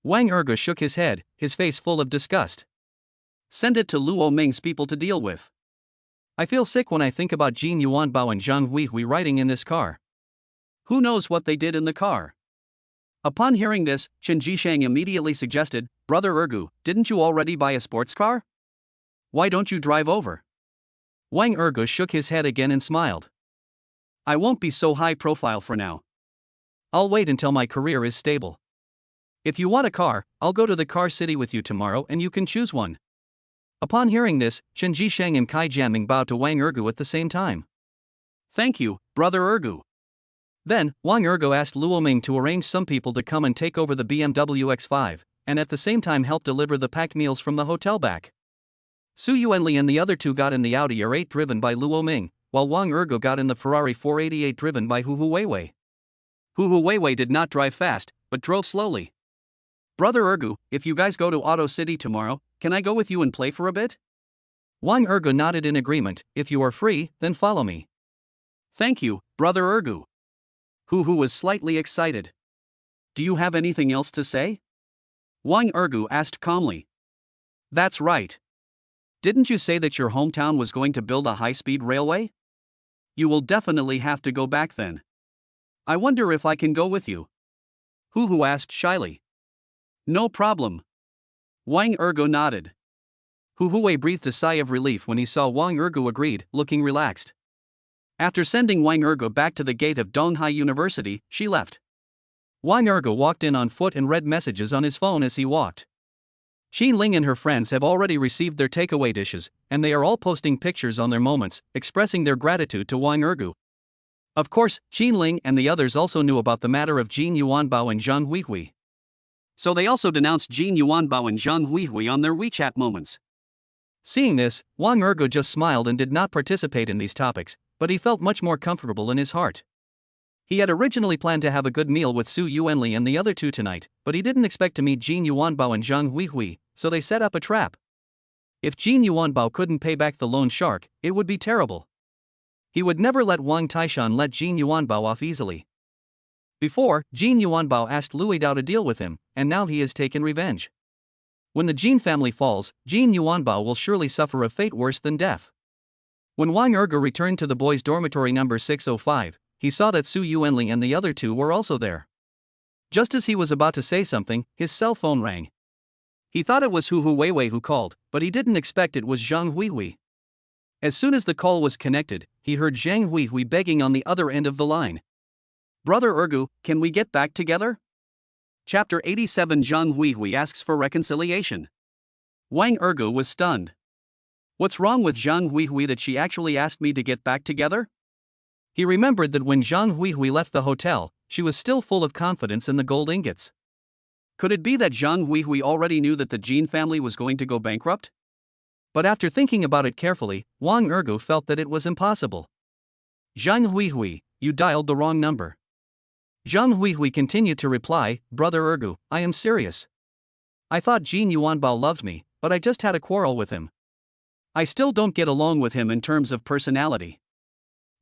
Wang Ergu shook his head, his face full of disgust. Send it to Luo Ming's people to deal with. I feel sick when I think about Jin Yuanbao and Zhang Huihui riding in this car. Who knows what they did in the car? Upon hearing this, Chen Jisheng immediately suggested, Brother Ergu, didn't you already buy a sports car? Why don't you drive over? Wang Ergu shook his head again and smiled. I won't be so high profile for now. I'll wait until my career is stable. If you want a car, I'll go to the car city with you tomorrow and you can choose one. Upon hearing this, Chen Jisheng and Kai Jianming bowed to Wang Ergu at the same time. Thank you, Brother Ergu. Then, Wang Ergu asked Luo Ming to arrange some people to come and take over the BMW X5, and at the same time help deliver the packed meals from the hotel back. Su Yuanli and the other two got in the Audi R8 driven by Luo Ming, while Wang Ergu got in the Ferrari 488 driven by Hu Weiwei. Hu Weiwei did not drive fast, but drove slowly. Brother Ergu, if you guys go to Auto City tomorrow, can I go with you and play for a bit? Wang Ergu nodded in agreement, if you are free, then follow me. Thank you, Brother Ergu. Hu was slightly excited. Do you have anything else to say? Wang Ergu asked calmly. That's right. Didn't you say that your hometown was going to build a high-speed railway? You will definitely have to go back then. I wonder if I can go with you. Hu asked shyly. No problem. Wang Ergu nodded. Hu breathed a sigh of relief when he saw Wang Ergu agreed, looking relaxed. After sending Wang Ergu back to the gate of Donghai University, she left. Wang Ergu walked in on foot and read messages on his phone as he walked. Xin Ling and her friends have already received their takeaway dishes, and they are all posting pictures on their moments, expressing their gratitude to Wang Ergu. Of course, Xin Ling and the others also knew about the matter of Jin Yuanbao and Zhang Huihui. So they also denounced Jin Yuanbao and Zhang Huihui on their WeChat moments. Seeing this, Wang Ergu just smiled and did not participate in these topics, but he felt much more comfortable in his heart. He had originally planned to have a good meal with Su Yuanli and the other two tonight, but he didn't expect to meet Jin Yuanbao and Zhang Huihui, so they set up a trap. If Jin Yuanbao couldn't pay back the loan shark, it would be terrible. He would never let Wang Taishan let Jin Yuanbao off easily. Before, Jin Yuanbao asked Lu Dao to deal with him, and now he has taken revenge. When the Jin family falls, Jin Yuanbao will surely suffer a fate worse than death. When Wang Ergu returned to the boys' dormitory number 605, he saw that Su Yuanli and the other two were also there. Just as he was about to say something, his cell phone rang. He thought it was Hu Weiwei who called, but he didn't expect it was Zhang Huihui. As soon as the call was connected, he heard Zhang Huihui begging on the other end of the line. Brother Ergu, can we get back together? Chapter 87. Zhang Huihui asks for reconciliation. Wang Ergu was stunned. What's wrong with Zhang Huihui that she actually asked me to get back together? He remembered that when Zhang Huihui left the hotel, she was still full of confidence in the gold ingots. Could it be that Zhang Huihui already knew that the Jin family was going to go bankrupt? But after thinking about it carefully, Wang Ergu felt that it was impossible. Zhang Huihui, you dialed the wrong number. Zhang Huihui continued to reply, Brother Ergu, I am serious. I thought Jin Yuanbao loved me, but I just had a quarrel with him. I still don't get along with him in terms of personality.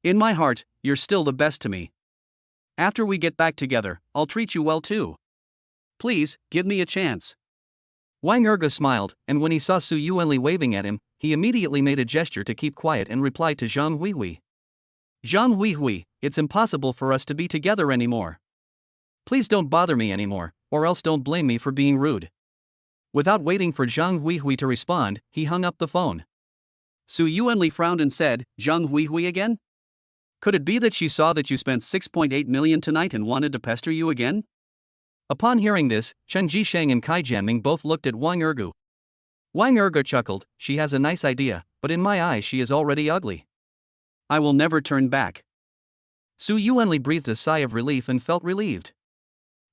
In my heart, you're still the best to me. After we get back together, I'll treat you well too. Please, give me a chance. Wang Ergu smiled, and when he saw Su Yuanli waving at him, he immediately made a gesture to keep quiet and replied to Zhang Huihui. Zhang Huihui, it's impossible for us to be together anymore. Please don't bother me anymore, or else don't blame me for being rude. Without waiting for Zhang Huihui to respond, he hung up the phone. Su Yuanli frowned and said, Zhang Huihui again? Could it be that she saw that you spent 6.8 million tonight and wanted to pester you again? Upon hearing this, Chen Jisheng and Kai Jianming both looked at Wang Ergu. Wang Ergu chuckled, she has a nice idea, but in my eyes she is already ugly. I will never turn back. Su Yuanli breathed a sigh of relief and felt relieved.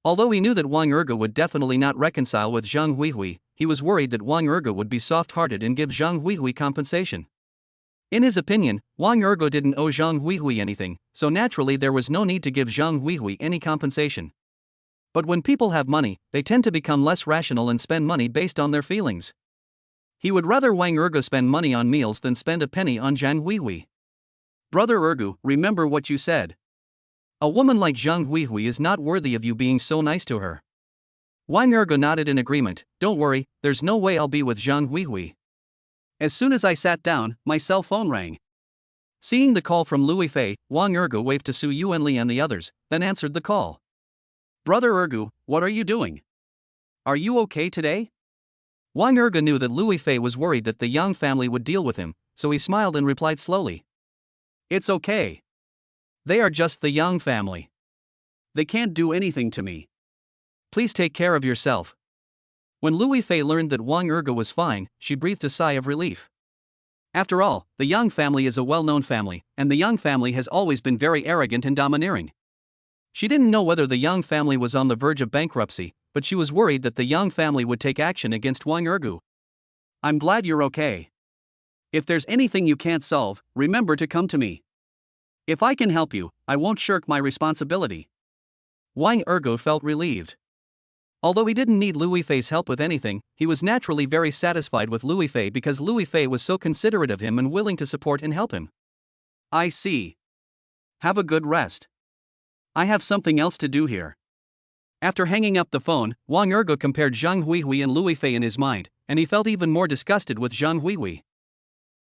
Although he knew that Wang Ergu would definitely not reconcile with Zhang Huihui, he was worried that Wang Ergu would be soft-hearted and give Zhang Huihui compensation. In his opinion, Wang Ergu didn't owe Zhang Huihui anything, so naturally there was no need to give Zhang Huihui any compensation. But when people have money, they tend to become less rational and spend money based on their feelings. He would rather Wang Ergu spend money on meals than spend a penny on Zhang Huihui. Brother Ergu, remember what you said. A woman like Zhang Huihui is not worthy of you being so nice to her. Wang Ergu nodded in agreement, don't worry, there's no way I'll be with Zhang Huihui. As soon as I sat down, my cell phone rang. Seeing the call from Lu Fei, Wang Ergu waved to Su Yuanli and the others, then answered the call. Brother Ergu, what are you doing? Are you okay today? Wang Ergu knew that Lu Fei was worried that the Yang family would deal with him, so he smiled and replied slowly. It's okay. They are just the Yang family. They can't do anything to me. Please take care of yourself. When Lu Fei learned that Wang Ergu was fine, she breathed a sigh of relief. After all, the Yang family is a well-known family, and the Yang family has always been very arrogant and domineering. She didn't know whether the Yang family was on the verge of bankruptcy, but she was worried that the Yang family would take action against Wang Ergu. I'm glad you're okay. If there's anything you can't solve, remember to come to me. If I can help you, I won't shirk my responsibility. Wang Ergu felt relieved. Although he didn't need Lu Fei's help with anything, he was naturally very satisfied with Lu Fei because Lu Fei was so considerate of him and willing to support and help him. I see. Have a good rest. I have something else to do here. After hanging up the phone, Wang Ergo compared Zhang Huihui and Lu Fei in his mind, and he felt even more disgusted with Zhang Huihui.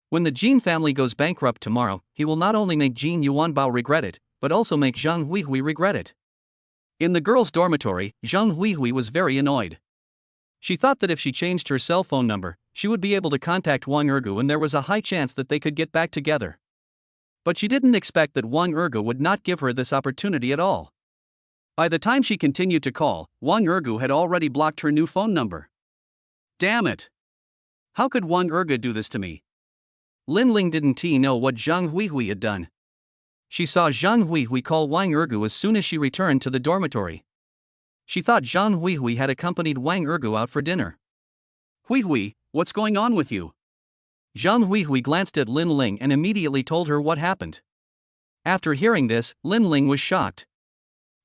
When the Jin family goes bankrupt tomorrow, he will not only make Jin Yuanbao regret it, but also make Zhang Huihui regret it. In the girls' dormitory, Zhang Huihui was very annoyed. She thought that if she changed her cell phone number, she would be able to contact Wang Ergo and there was a high chance that they could get back together. But she didn't expect that Wang Ergo would not give her this opportunity at all. By the time she continued to call, Wang Ergo had already blocked her new phone number. Damn it! How could Wang Ergo do this to me? Lin Ling didn't know what Zhang Huihui had done. She saw Zhang Huihui call Wang Ergo as soon as she returned to the dormitory. She thought Zhang Huihui had accompanied Wang Ergo out for dinner. Huihui, what's going on with you? Zhang Huihui glanced at Lin Ling and immediately told her what happened. After hearing this, Lin Ling was shocked.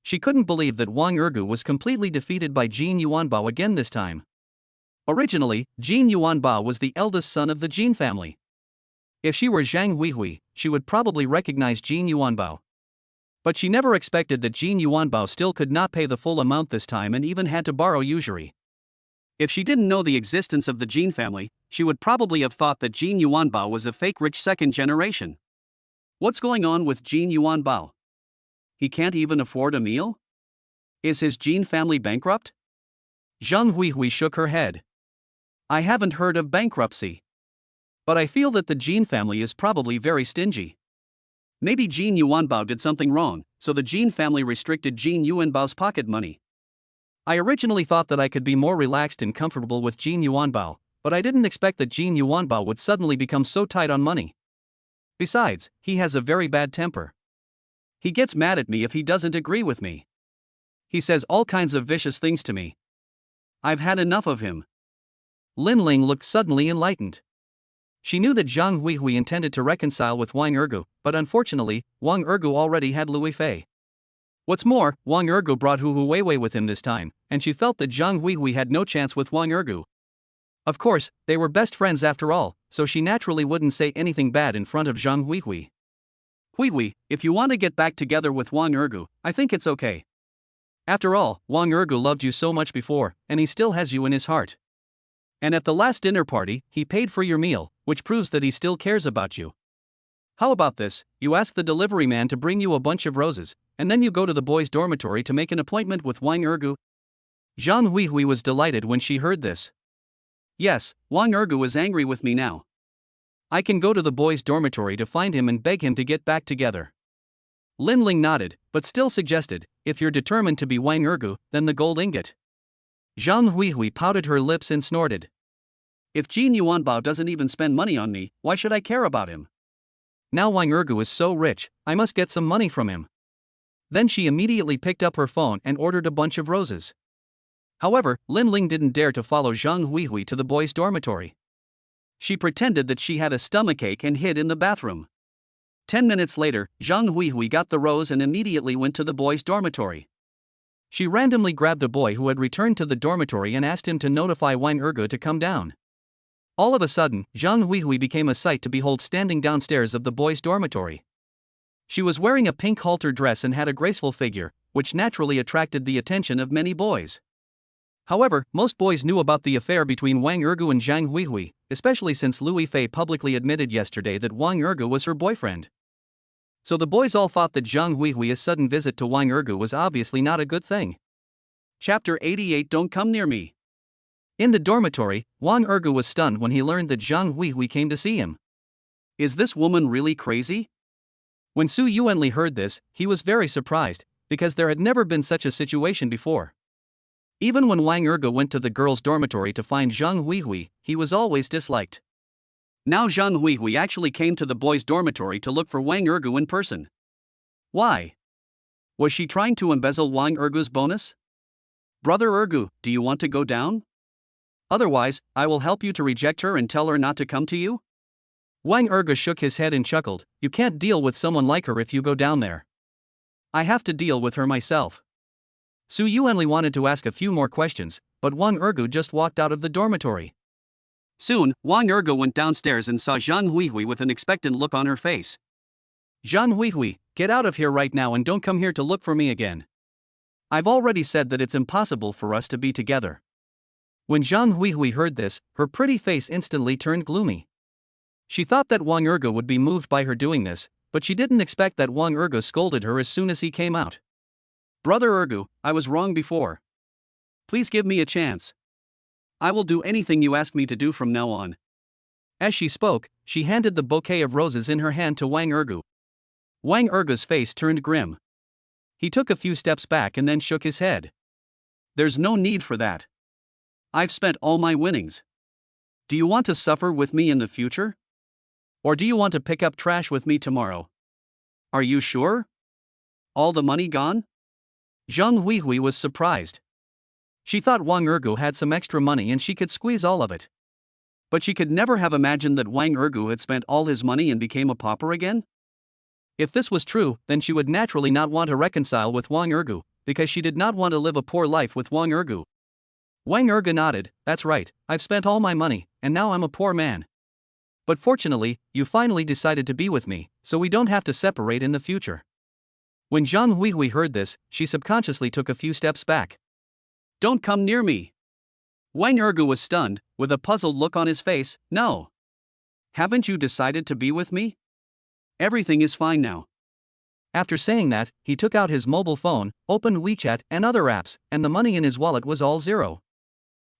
She couldn't believe that Wang Ergo was completely defeated by Jin Yuanbao again this time. Originally, Jin Yuanbao was the eldest son of the Jin family. If she were Zhang Huihui, she would probably recognize Jin Yuanbao. But she never expected that Jin Yuanbao still could not pay the full amount this time and even had to borrow usury. If she didn't know the existence of the Jin family, she would probably have thought that Jin Yuanbao was a fake rich second generation. What's going on with Jin Yuanbao? He can't even afford a meal? Is his Jin family bankrupt? Zhang Huihui shook her head. I haven't heard of bankruptcy. But I feel that the Jin family is probably very stingy. Maybe Jin Yuanbao did something wrong, so the Jin family restricted Jin Yuanbao's pocket money. I originally thought that I could be more relaxed and comfortable with Jin Yuanbao, but I didn't expect that Jin Yuanbao would suddenly become so tight on money. Besides, he has a very bad temper. He gets mad at me if he doesn't agree with me. He says all kinds of vicious things to me. I've had enough of him. Lin Ling looked suddenly enlightened. She knew that Zhang Huihui intended to reconcile with Wang Ergo, but unfortunately, Wang Ergo already had Lu Fei. What's more, Wang Ergo brought Hu Huiwei with him this time, and she felt that Zhang Huihui had no chance with Wang Ergo. Of course, they were best friends after all, so she naturally wouldn't say anything bad in front of Zhang Huihui. Huihui, if you want to get back together with Wang Ergo, I think it's okay. After all, Wang Ergo loved you so much before, and he still has you in his heart. And at the last dinner party, he paid for your meal, which proves that he still cares about you. How about this? You ask the delivery man to bring you a bunch of roses, and then you go to the boys' dormitory to make an appointment with Wang Ergo. Zhang Huihui was delighted when she heard this. Yes, Wang Ergo is angry with me now. I can go to the boys' dormitory to find him and beg him to get back together. Lin Ling nodded, but still suggested, if you're determined to be Wang Ergo, then the gold ingot. Zhang Huihui pouted her lips and snorted. If Jin Yuanbao doesn't even spend money on me, why should I care about him? Now Wang Ergo is so rich, I must get some money from him. Then she immediately picked up her phone and ordered a bunch of roses. However, Lin Ling didn't dare to follow Zhang Huihui to the boys' dormitory. She pretended that she had a stomachache and hid in the bathroom. 10 minutes later, Zhang Huihui got the rose and immediately went to the boys' dormitory. She randomly grabbed a boy who had returned to the dormitory and asked him to notify Wang Ergo to come down. All of a sudden, Zhang Huihui became a sight to behold standing downstairs of the boys' dormitory. She was wearing a pink halter dress and had a graceful figure, which naturally attracted the attention of many boys. However, most boys knew about the affair between Wang Ergo and Zhang Huihui, especially since Lu Fei publicly admitted yesterday that Wang Ergo was her boyfriend. So the boys all thought that Zhang Huihui's sudden visit to Wang Ergo was obviously not a good thing. Chapter 88 Don't Come Near Me. In the dormitory, Wang Ergo was stunned when he learned that Zhang Huihui came to see him. Is this woman really crazy? When Su Yuanli heard this, he was very surprised, because there had never been such a situation before. Even when Wang Ergo went to the girls' dormitory to find Zhang Huihui, he was always disliked. Now Zhang Huihui actually came to the boys' dormitory to look for Wang Ergo in person. Why? Was she trying to embezzle Wang Ergo's bonus? Brother Ergo, do you want to go down? Otherwise, I will help you to reject her and tell her not to come to you? Wang Ergo shook his head and chuckled. You can't deal with someone like her if you go down there. I have to deal with her myself. Su Yuanli wanted to ask a few more questions, but Wang Ergo just walked out of the dormitory. Soon, Wang Ergo went downstairs and saw Zhang Huihui with an expectant look on her face. Zhang Huihui, get out of here right now and don't come here to look for me again. I've already said that it's impossible for us to be together. When Zhang Huihui heard this, her pretty face instantly turned gloomy. She thought that Wang Ergo would be moved by her doing this, but she didn't expect that Wang Ergo scolded her as soon as he came out. Brother Ergo, I was wrong before. Please give me a chance. I will do anything you ask me to do from now on. As she spoke, she handed the bouquet of roses in her hand to Wang Ergo. Wang Ergo's face turned grim. He took a few steps back and then shook his head. There's no need for that. I've spent all my winnings. Do you want to suffer with me in the future? Or do you want to pick up trash with me tomorrow? Are you sure? All the money gone? Zhang Huihui was surprised. She thought Wang Ergo had some extra money and she could squeeze all of it. But she could never have imagined that Wang Ergo had spent all his money and became a pauper again. If this was true, then she would naturally not want to reconcile with Wang Ergo, because she did not want to live a poor life with Wang Ergo. Wang Ergo nodded, that's right, I've spent all my money, and now I'm a poor man. But fortunately, you finally decided to be with me, so we don't have to separate in the future. When Zhang Huihui heard this, she subconsciously took a few steps back. Don't come near me. Wang Ergo was stunned, with a puzzled look on his face. No. Haven't you decided to be with me? Everything is fine now. After saying that, he took out his mobile phone, opened WeChat and other apps, and the money in his wallet was all zero.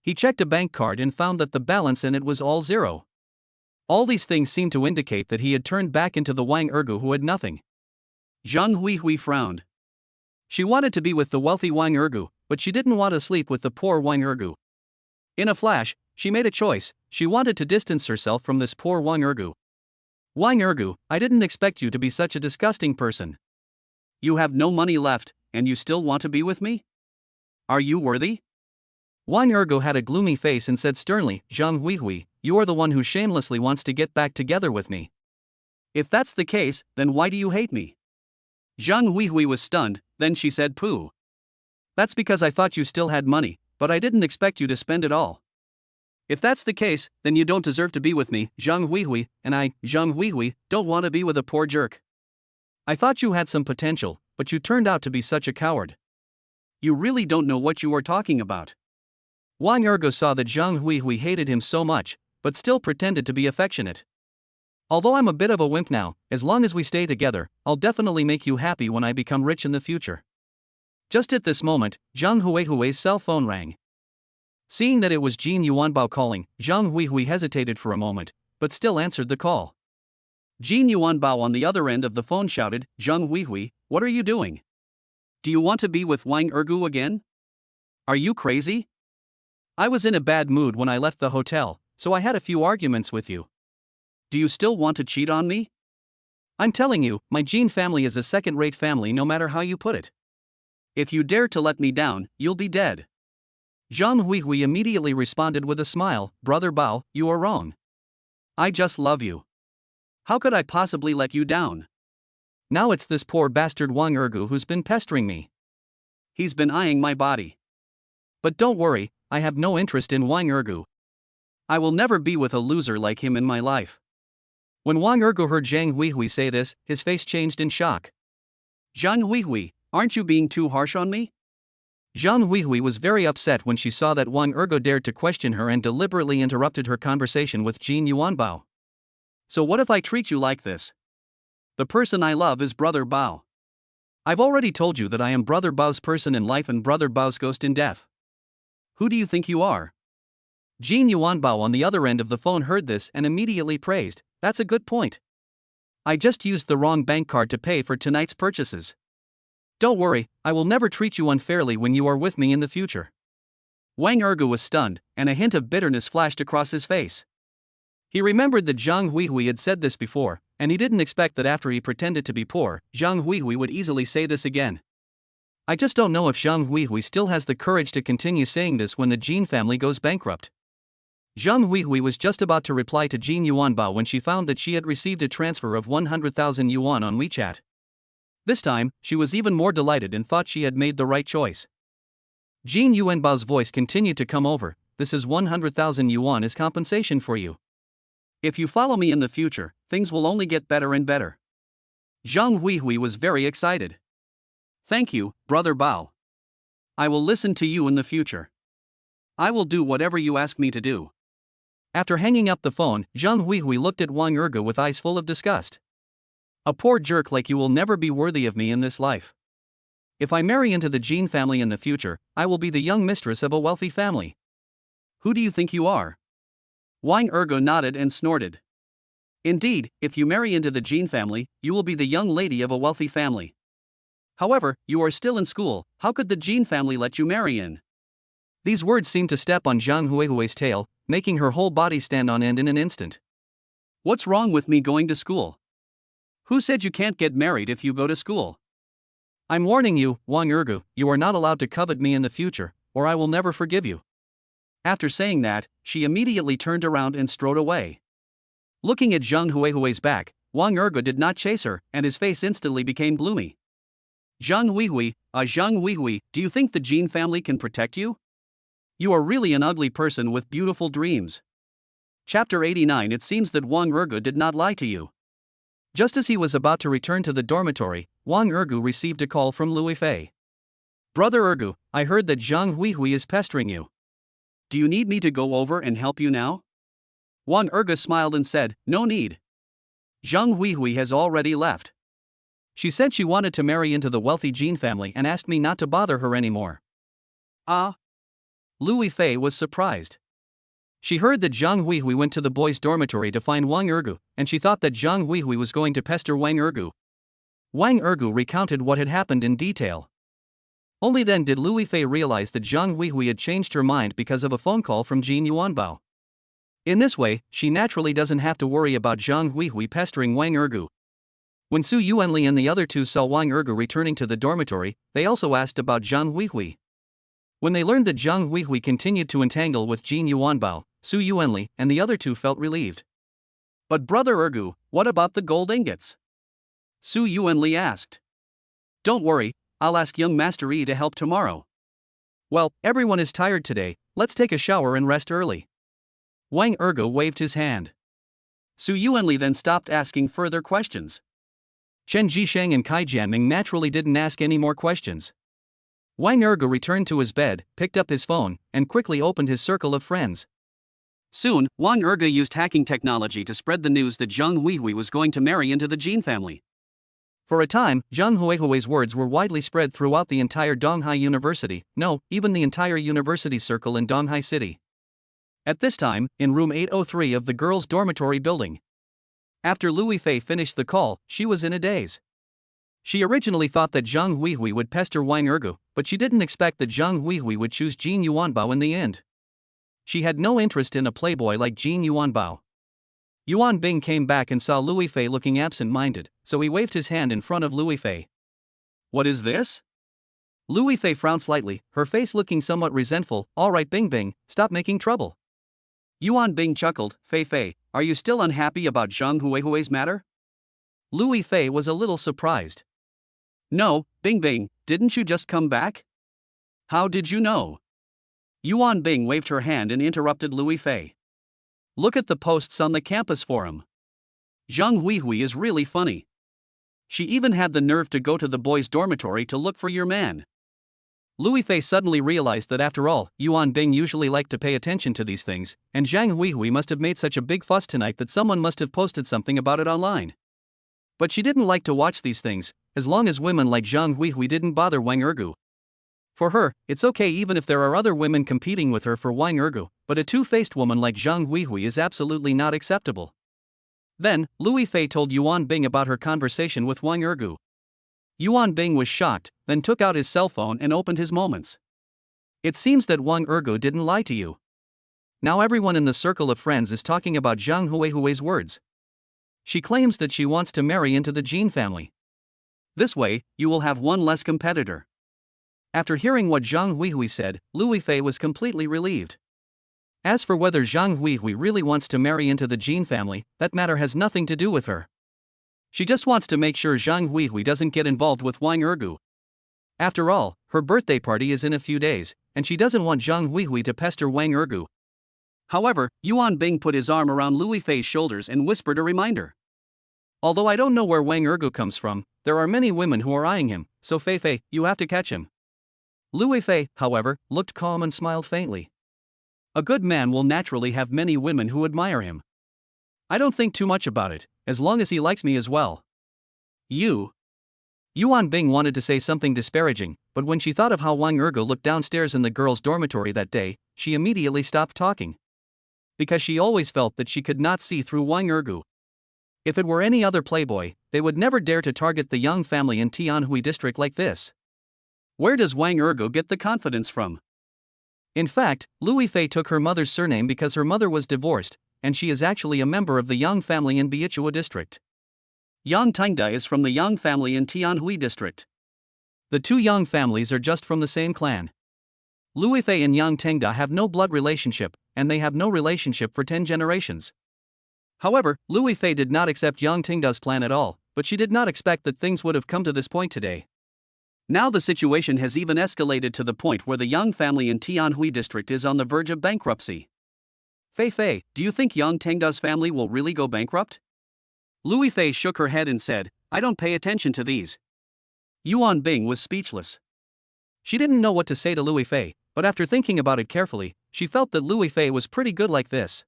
He checked a bank card and found that the balance in it was all zero. All these things seemed to indicate that he had turned back into the Wang Ergo who had nothing. Zhang Huihui frowned. She wanted to be with the wealthy Wang Ergo, but she didn't want to sleep with the poor Wang Ergo. In a flash, she made a choice. She wanted to distance herself from this poor Wang Ergo. Wang Ergo, I didn't expect you to be such a disgusting person. You have no money left, and you still want to be with me? Are you worthy? Wang Ergo had a gloomy face and said sternly, Zhang Huihui, you are the one who shamelessly wants to get back together with me. If that's the case, then why do you hate me? Zhang Huihui was stunned, then she said pooh. That's because I thought you still had money, but I didn't expect you to spend it all. If that's the case, then you don't deserve to be with me, Zhang Huihui, and I, Zhang Huihui, don't want to be with a poor jerk. I thought you had some potential, but you turned out to be such a coward. You really don't know what you are talking about. Wang Ergo saw that Zhang Huihui hated him so much, but still pretended to be affectionate. Although I'm a bit of a wimp now, as long as we stay together, I'll definitely make you happy when I become rich in the future. Just at this moment, Zhang Huihui's cell phone rang. Seeing that it was Jin Yuanbao calling, Zhang Huihui hesitated for a moment, but still answered the call. Jin Yuanbao on the other end of the phone shouted, Zhang Huihui, what are you doing? Do you want to be with Wang Ergo again? Are you crazy? I was in a bad mood when I left the hotel, so I had a few arguments with you. Do you still want to cheat on me? I'm telling you, my Jin family is a second-rate family no matter how you put it. If you dare to let me down, you'll be dead. Zhang Huihui immediately responded with a smile, Brother Bao, you are wrong. I just love you. How could I possibly let you down? Now it's this poor bastard Wang Ergo who's been pestering me. He's been eyeing my body. But don't worry, I have no interest in Wang Ergo. I will never be with a loser like him in my life. When Wang Ergo heard Zhang Huihui say this, his face changed in shock. Zhang Huihui, aren't you being too harsh on me? Zhang Huihui was very upset when she saw that Wang Ergo dared to question her and deliberately interrupted her conversation with Jin Yuanbao. So what if I treat you like this? The person I love is Brother Bao. I've already told you that I am Brother Bao's person in life and Brother Bao's ghost in death. Who do you think you are? Jin Yuanbao on the other end of the phone heard this and immediately praised, that's a good point. I just used the wrong bank card to pay for tonight's purchases. Don't worry, I will never treat you unfairly when you are with me in the future. Wang Ergo was stunned, and a hint of bitterness flashed across his face. He remembered that Zhang Huihui had said this before, and he didn't expect that after he pretended to be poor, Zhang Huihui would easily say this again. I just don't know if Zhang Huihui still has the courage to continue saying this when the Jin family goes bankrupt. Zhang Huihui was just about to reply to Jin Yuanbao when she found that she had received a transfer of 100,000 yuan on WeChat. This time, she was even more delighted and thought she had made the right choice. Jin Yuanbao's voice continued to come over, this is 100,000 yuan as compensation for you. If you follow me in the future, things will only get better and better. Zhang Huihui was very excited. Thank you, Brother Bao. I will listen to you in the future. I will do whatever you ask me to do. After hanging up the phone, Zhang Huihui looked at Wang Ergu with eyes full of disgust. A poor jerk like you will never be worthy of me in this life. If I marry into the Jin family in the future, I will be the young mistress of a wealthy family. Who do you think you are? Wang Ergu nodded and snorted. Indeed, if you marry into the Jin family, you will be the young lady of a wealthy family. However, you are still in school, how could the Jin family let you marry in? These words seemed to step on Zhang Huihui's tail, making her whole body stand on end in an instant. What's wrong with me going to school? Who said you can't get married if you go to school? I'm warning you, Wang Ergu, you are not allowed to covet me in the future, or I will never forgive you. After saying that, she immediately turned around and strode away. Looking at Zhang Huihui's back, Wang Ergu did not chase her, and his face instantly became gloomy. Zhang Huihui, do you think the Jin family can protect you? You are really an ugly person with beautiful dreams. Chapter 89. It seems that Wang Ergu did not lie to you. Just as he was about to return to the dormitory, Wang Ergu received a call from Lu Fei. Brother Ergu, I heard that Zhang Huihui is pestering you. Do you need me to go over and help you now? Wang Ergu smiled and said, no need. Zhang Huihui has already left. She said she wanted to marry into the wealthy Jin family and asked me not to bother her anymore. Ah? Lu Fei was surprised. She heard that Zhang Huihui went to the boys' dormitory to find Wang Ergu, and she thought that Zhang Huihui was going to pester Wang Ergu. Wang Ergu recounted what had happened in detail. Only then did Lu Fei realize that Zhang Huihui had changed her mind because of a phone call from Jin Yuanbao. In this way, she naturally doesn't have to worry about Zhang Huihui pestering Wang Ergu. When Su Yuanli and the other two saw Wang Ergu returning to the dormitory, they also asked about Zhang Huihui. When they learned that Zhang Huihui continued to entangle with Jin Yuanbao, Su Yuanli and the other two felt relieved. But Brother Ergu, what about the gold ingots? Su Yuanli asked. Don't worry, I'll ask young Master Yi to help tomorrow. Well, everyone is tired today, let's take a shower and rest early. Wang Ergu waved his hand. Su Yuanli then stopped asking further questions. Chen Jisheng and Kai Jianming naturally didn't ask any more questions. Wang Ergu returned to his bed, picked up his phone, and quickly opened his circle of friends. Soon, Wang Ergu used hacking technology to spread the news that Zhang Huihui was going to marry into the Jin family. For a time, Zhang Huihui's words were widely spread throughout the entire Donghai University, no, even the entire university circle in Donghai City. At this time, in room 803 of the girls' dormitory building. After Lu Fei finished the call, she was in a daze. She originally thought that Zhang Huihui would pester Wang Ergu, but she didn't expect that Zhang Huihui would choose Jin Yuanbao in the end. She had no interest in a playboy like Jin Yuanbao. Yuan Bing came back and saw Lu Fei looking absent-minded, so he waved his hand in front of Lu Fei. What is this? Lu Fei frowned slightly, her face looking somewhat resentful. All right Bing Bing, stop making trouble. Yuan Bing chuckled. Fei, are you still unhappy about Zhang Huihui's matter? Lu Fei was a little surprised. No, Bing Bing, didn't you just come back? How did you know? Yuan Bing waved her hand and interrupted Lu Fei. Look at the posts on the campus forum. Zhang Huihui is really funny. She even had the nerve to go to the boys' dormitory to look for your man. Lu Fei suddenly realized that after all, Yuan Bing usually liked to pay attention to these things, and Zhang Huihui must have made such a big fuss tonight that someone must have posted something about it online. But she didn't like to watch these things, as long as women like Zhang Huihui didn't bother Wang Ergu. For her, it's okay even if there are other women competing with her for Wang Ergu, but a two-faced woman like Zhang Huihui is absolutely not acceptable. Then, Lu Fei told Yuan Bing about her conversation with Wang Ergu. Yuan Bing was shocked, then took out his cell phone and opened his moments. It seems that Wang Ergu didn't lie to you. Now everyone in the circle of friends is talking about Zhang Huihui's words. She claims that she wants to marry into the Jin family. This way, you will have one less competitor. After hearing what Zhang Huihui said, Lu Fei was completely relieved. As for whether Zhang Huihui really wants to marry into the Jin family, that matter has nothing to do with her. She just wants to make sure Zhang Huihui doesn't get involved with Wang Ergu. After all, her birthday party is in a few days, and she doesn't want Zhang Huihui to pester Wang Ergu. However, Yuan Bing put his arm around Lu Fei's shoulders and whispered a reminder. Although I don't know where Wang Ergu comes from, there are many women who are eyeing him, so Fei, you have to catch him. Lu Fei, however, looked calm and smiled faintly. A good man will naturally have many women who admire him. I don't think too much about it, as long as he likes me as well. Yuan Bing wanted to say something disparaging, but when she thought of how Wang Ergu looked downstairs in the girls' dormitory that day, she immediately stopped talking. Because she always felt that she could not see through Wang Ergu. If it were any other playboy, they would never dare to target the Yong family in Tianhui district like this. Where does Wang Ergu get the confidence from? In fact, Lu Fei took her mother's surname because her mother was divorced, and she is actually a member of the Yong family in Bichua district. Yong Tanga is from the Yong family in Tianhui district. The two Yong families are just from the same clan. Lu Fei and Yong Tanga have no blood relationship, and they have no relationship for 10 generations. However, Lu Fei did not accept Yong Tanga's plan at all, but she did not expect that things would have come to this point today. Now the situation has even escalated to the point where the Yong family in Tianhui district is on the verge of bankruptcy. Fei, do you think Yong Tanga's family will really go bankrupt? Lu Fei shook her head and said, I don't pay attention to these. Yuan Bing was speechless. She didn't know what to say to Lu Fei, but after thinking about it carefully, she felt that Lu Fei was pretty good like this.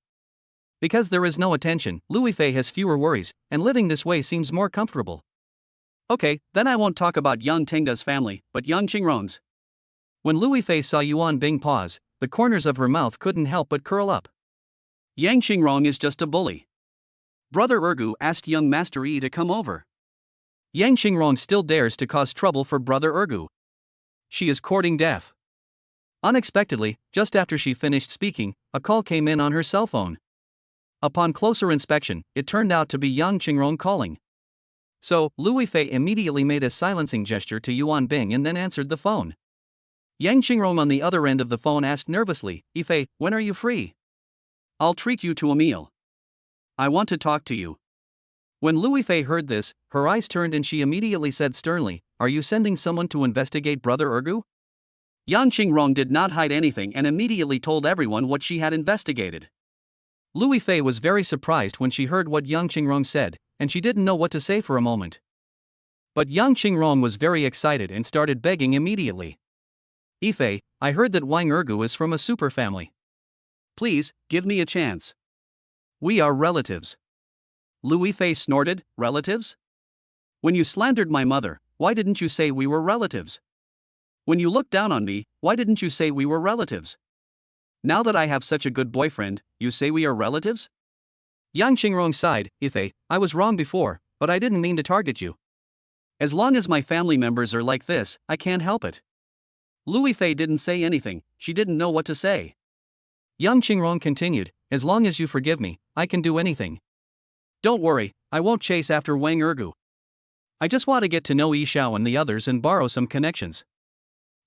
Because there is no attention, Lu Fei has fewer worries, and living this way seems more comfortable. Okay, then I won't talk about Yong Tanga's family, but Yang Qingrong's. When Lu Fei saw Yuan Bing pause, the corners of her mouth couldn't help but curl up. Yang Qingrong is just a bully. Brother Ergu asked young Master Yi to come over. Yang Qingrong still dares to cause trouble for Brother Ergu. She is courting death. Unexpectedly, just after she finished speaking, a call came in on her cell phone. Upon closer inspection, it turned out to be Yang Qingrong calling. So, Lu Fei immediately made a silencing gesture to Yuan Bing and then answered the phone. Yang Qingrong on the other end of the phone asked nervously, Fei, when are you free? I'll treat you to a meal. I want to talk to you. When Lu Fei heard this, her eyes turned and she immediately said sternly, Are you sending someone to investigate Brother Ergu? Yang Qingrong did not hide anything and immediately told everyone what she had investigated. Lu Fei was very surprised when she heard what Yang Qingrong said, and she didn't know what to say for a moment. But Yang Qingrong was very excited and started begging immediately. Fei, I heard that Wang Ergu is from a super family. Please, give me a chance. We are relatives. Lu Fei snorted, relatives? When you slandered my mother, why didn't you say we were relatives? When you looked down on me, why didn't you say we were relatives? Now that I have such a good boyfriend, you say we are relatives? Yang Qingrong sighed, Fei, I was wrong before, but I didn't mean to target you. As long as my family members are like this, I can't help it. Lu Fei didn't say anything, she didn't know what to say. Yang Qingrong continued, As long as you forgive me, I can do anything. Don't worry, I won't chase after Wang Ergu. I just want to get to know Yi Xiao and the others and borrow some connections.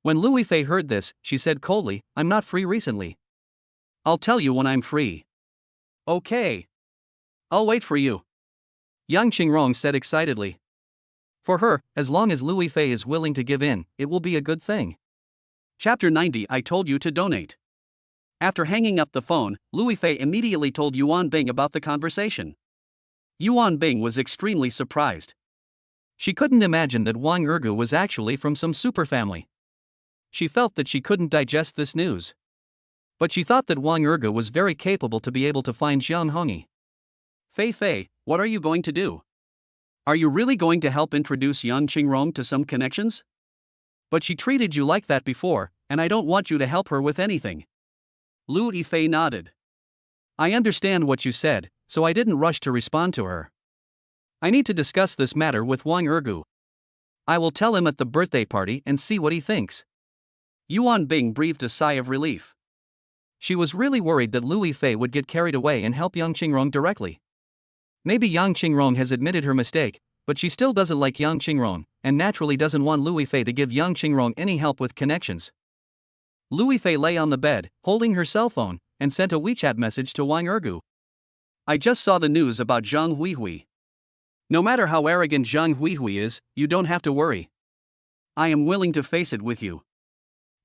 When Lu Fei heard this, she said coldly, I'm not free recently. I'll tell you when I'm free. Okay. I'll wait for you. Yang Qingrong said excitedly. For her, as long as Lu Fei is willing to give in, it will be a good thing. Chapter 90 I told you to donate. After hanging up the phone, Lu Fei immediately told Yuan Bing about the conversation. Yuan Bing was extremely surprised. She couldn't imagine that Wang Ergu was actually from some super family. She felt that she couldn't digest this news. But she thought that Wang Ergu was very capable to be able to find Jiang Hongyi. Fei, what are you going to do? Are you really going to help introduce Yang Qingrong to some connections? But she treated you like that before, and I don't want you to help her with anything. Lu Fei nodded. I understand what you said, so I didn't rush to respond to her. I need to discuss this matter with Wang Ergu. I will tell him at the birthday party and see what he thinks. Yuan Bing breathed a sigh of relief. She was really worried that Lu Fei would get carried away and help Yang Qingrong directly. Maybe Yang Qingrong has admitted her mistake, but she still doesn't like Yang Qingrong, and naturally doesn't want Lu Fei to give Yang Qingrong any help with connections. Lu Fei lay on the bed, holding her cell phone, and sent a WeChat message to Wang Ergu. I just saw the news about Zhang Huihui. No matter how arrogant Zhang Huihui is, you don't have to worry. I am willing to face it with you.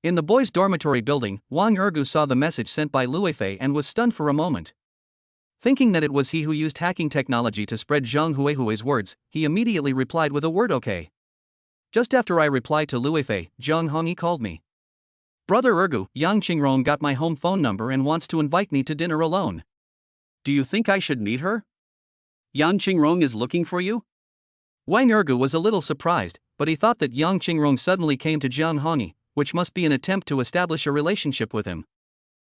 In the boys' dormitory building, Wang Ergu saw the message sent by Lu Fei and was stunned for a moment. Thinking that it was he who used hacking technology to spread Zhang Huihui's words, he immediately replied with a word okay. Just after I replied to Lu Fei, Zhang Hongyi called me. Brother Ergu, Yang Qingrong got my home phone number and wants to invite me to dinner alone. Do you think I should meet her? Yang Qingrong is looking for you? Wang Ergu was a little surprised, but he thought that Yang Qingrong suddenly came to Jiang Hongyi, which must be an attempt to establish a relationship with him.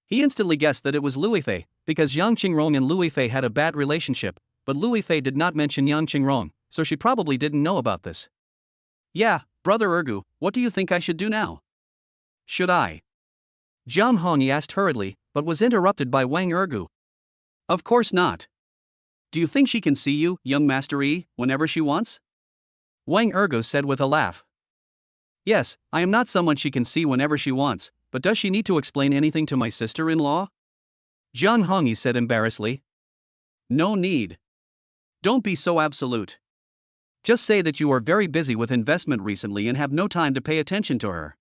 He instantly guessed that it was Lu Fei, because Yang Qingrong and Lu Fei had a bad relationship, but Lu Fei did not mention Yang Qingrong, so she probably didn't know about this. Yeah, Brother Ergu, what do you think I should do now? Should I? Jiang Hongyi asked hurriedly, but was interrupted by Wang Ergu. Of course not. Do you think she can see you, young Master Yi, whenever she wants? Wang Ergu said with a laugh. Yes, I am not someone she can see whenever she wants, but does she need to explain anything to my sister-in-law? Jiang Hongyi said embarrassedly. No need. Don't be so absolute. Just say that you are very busy with investment recently and have no time to pay attention to her.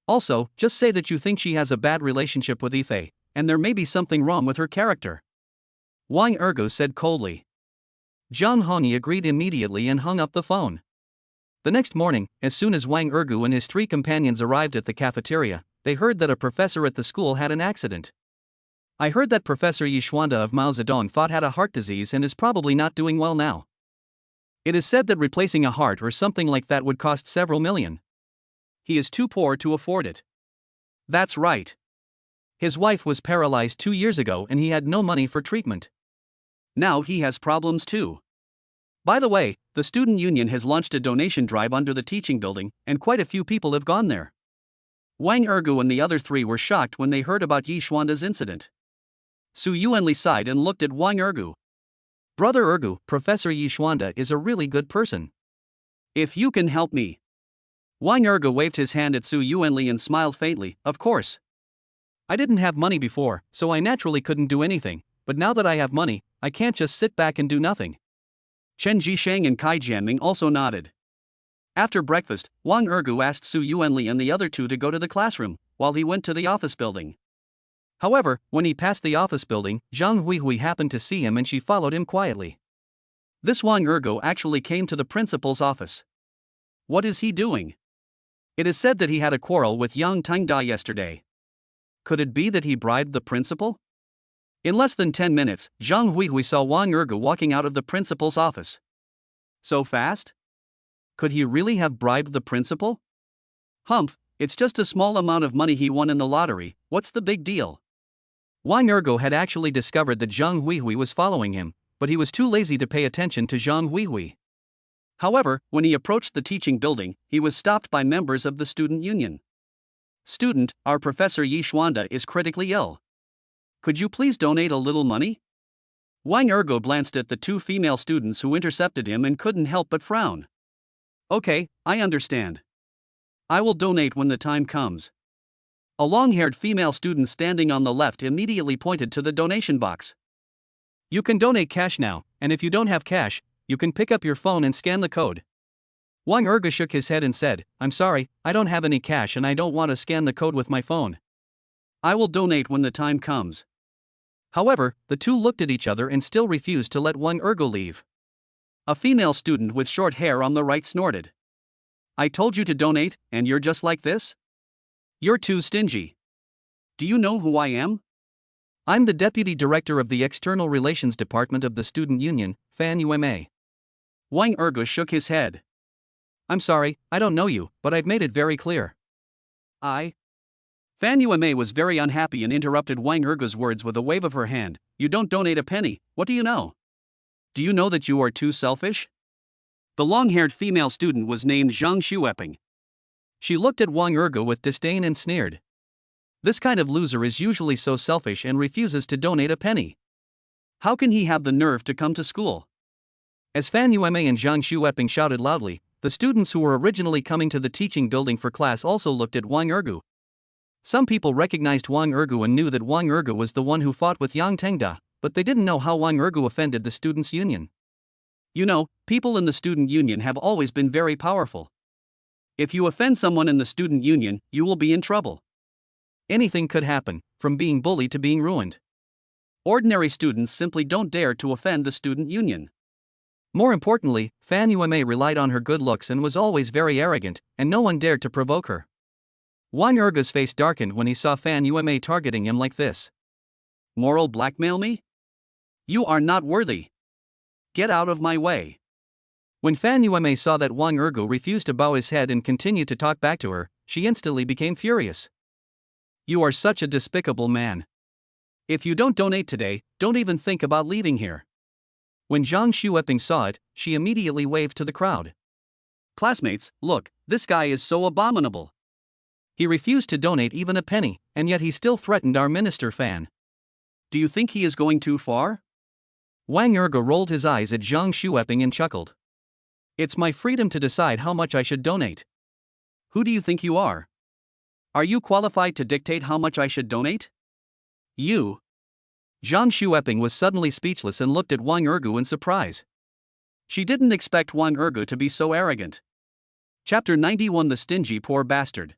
Also, just say that you think she has a bad relationship with Fei, and there may be something wrong with her character. Wang Ergu said coldly. Jiang Hongyi agreed immediately and hung up the phone. The next morning, as soon as Wang Ergu and his 3 companions arrived at the cafeteria, they heard that a professor at the school had an accident. I heard that Professor Yi Xuanda of Mao Zedong thought had a heart disease and is probably not doing well now. It is said that replacing a heart or something like that would cost several million. He is too poor to afford it. That's right. His wife was paralyzed 2 years ago and he had no money for treatment. Now he has problems too. By the way, the student union has launched a donation drive under the teaching building, and quite a few people have gone there. Wang Ergu and the other 3 were shocked when they heard about Yi Xuanda's incident. Su Yuanli sighed and looked at Wang Ergu. Brother Ergu, Professor Yi Xuanda is a really good person. If you can help me. Wang Ergu waved his hand at Su Yuanli and smiled faintly. Of course. I didn't have money before, so I naturally couldn't do anything, but now that I have money, I can't just sit back and do nothing. Chen Jisheng and Kai Jianming also nodded. After breakfast, Wang Ergu asked Su Yuanli and the other 2 to go to the classroom, while he went to the office building. However, when he passed the office building, Zhang Huihui happened to see him and she followed him quietly. This Wang Ergu actually came to the principal's office. What is he doing? It is said that he had a quarrel with young Tanga yesterday. Could it be that he bribed the principal? In less than 10 minutes, Zhang Huihui saw Wang Ergu walking out of the principal's office. So fast? Could he really have bribed the principal? Humph, it's just a small amount of money he won in the lottery, what's the big deal? Wang Ergu had actually discovered that Zhang Huihui was following him, but he was too lazy to pay attention to Zhang Huihui. However, when he approached the teaching building, he was stopped by members of the student union. Student, our Professor Yi Xuanda is critically ill. Could you please donate a little money? Wang Ergu glanced at the 2 female students who intercepted him and couldn't help but frown. Okay, I understand. I will donate when the time comes. A long-haired female student standing on the left immediately pointed to the donation box. You can donate cash now, and if you don't have cash, you can pick up your phone and scan the code. Wang Ergu shook his head and said, I'm sorry, I don't have any cash and I don't want to scan the code with my phone. I will donate when the time comes. However, the 2 looked at each other and still refused to let Wang Ergu leave. A female student with short hair on the right snorted. I told you to donate, and you're just like this? You're too stingy. Do you know who I am? I'm the Deputy Director of the External Relations Department of the Student Union, Fan Uma. Wang Ergu shook his head. I'm sorry, I don't know you, but I've made it very clear. Fan Uma was very unhappy and interrupted Wang Ergu's words with a wave of her hand. You don't donate a penny, what do you know? Do you know that you are too selfish? The long-haired female student was named Zhang Xueping. She looked at Wang Ergu with disdain and sneered. This kind of loser is usually so selfish and refuses to donate a penny. How can he have the nerve to come to school? As Fan Uma and Zhang Xueping shouted loudly, the students who were originally coming to the teaching building for class also looked at Wang Ergu. Some people recognized Wang Ergu and knew that Wang Ergu was the one who fought with Yang Tengda, but they didn't know how Wang Ergu offended the students' union. You know, people in the student union have always been very powerful. If you offend someone in the student union, you will be in trouble. Anything could happen, from being bullied to being ruined. Ordinary students simply don't dare to offend the student union. More importantly, Fan Uma relied on her good looks and was always very arrogant, and no one dared to provoke her. Wang Erga's face darkened when he saw Fan Yume targeting him like this. Moral blackmail me? You are not worthy. Get out of my way. When Fan Yume saw that Wang Ergu refused to bow his head and continued to talk back to her, she instantly became furious. You are such a despicable man. If you don't donate today, don't even think about leaving here. When Zhang Xueping saw it, she immediately waved to the crowd. Classmates, look, this guy is so abominable. He refused to donate even a penny, and yet he still threatened our minister Fan. Do you think he is going too far? Wang Ergu rolled his eyes at Zhang Xueping and chuckled. It's my freedom to decide how much I should donate. Who do you think you are? Are you qualified to dictate how much I should donate? You. Zhang Xueping was suddenly speechless and looked at Wang Ergu in surprise. She didn't expect Wang Ergu to be so arrogant. Chapter 91 The Stingy Poor Bastard.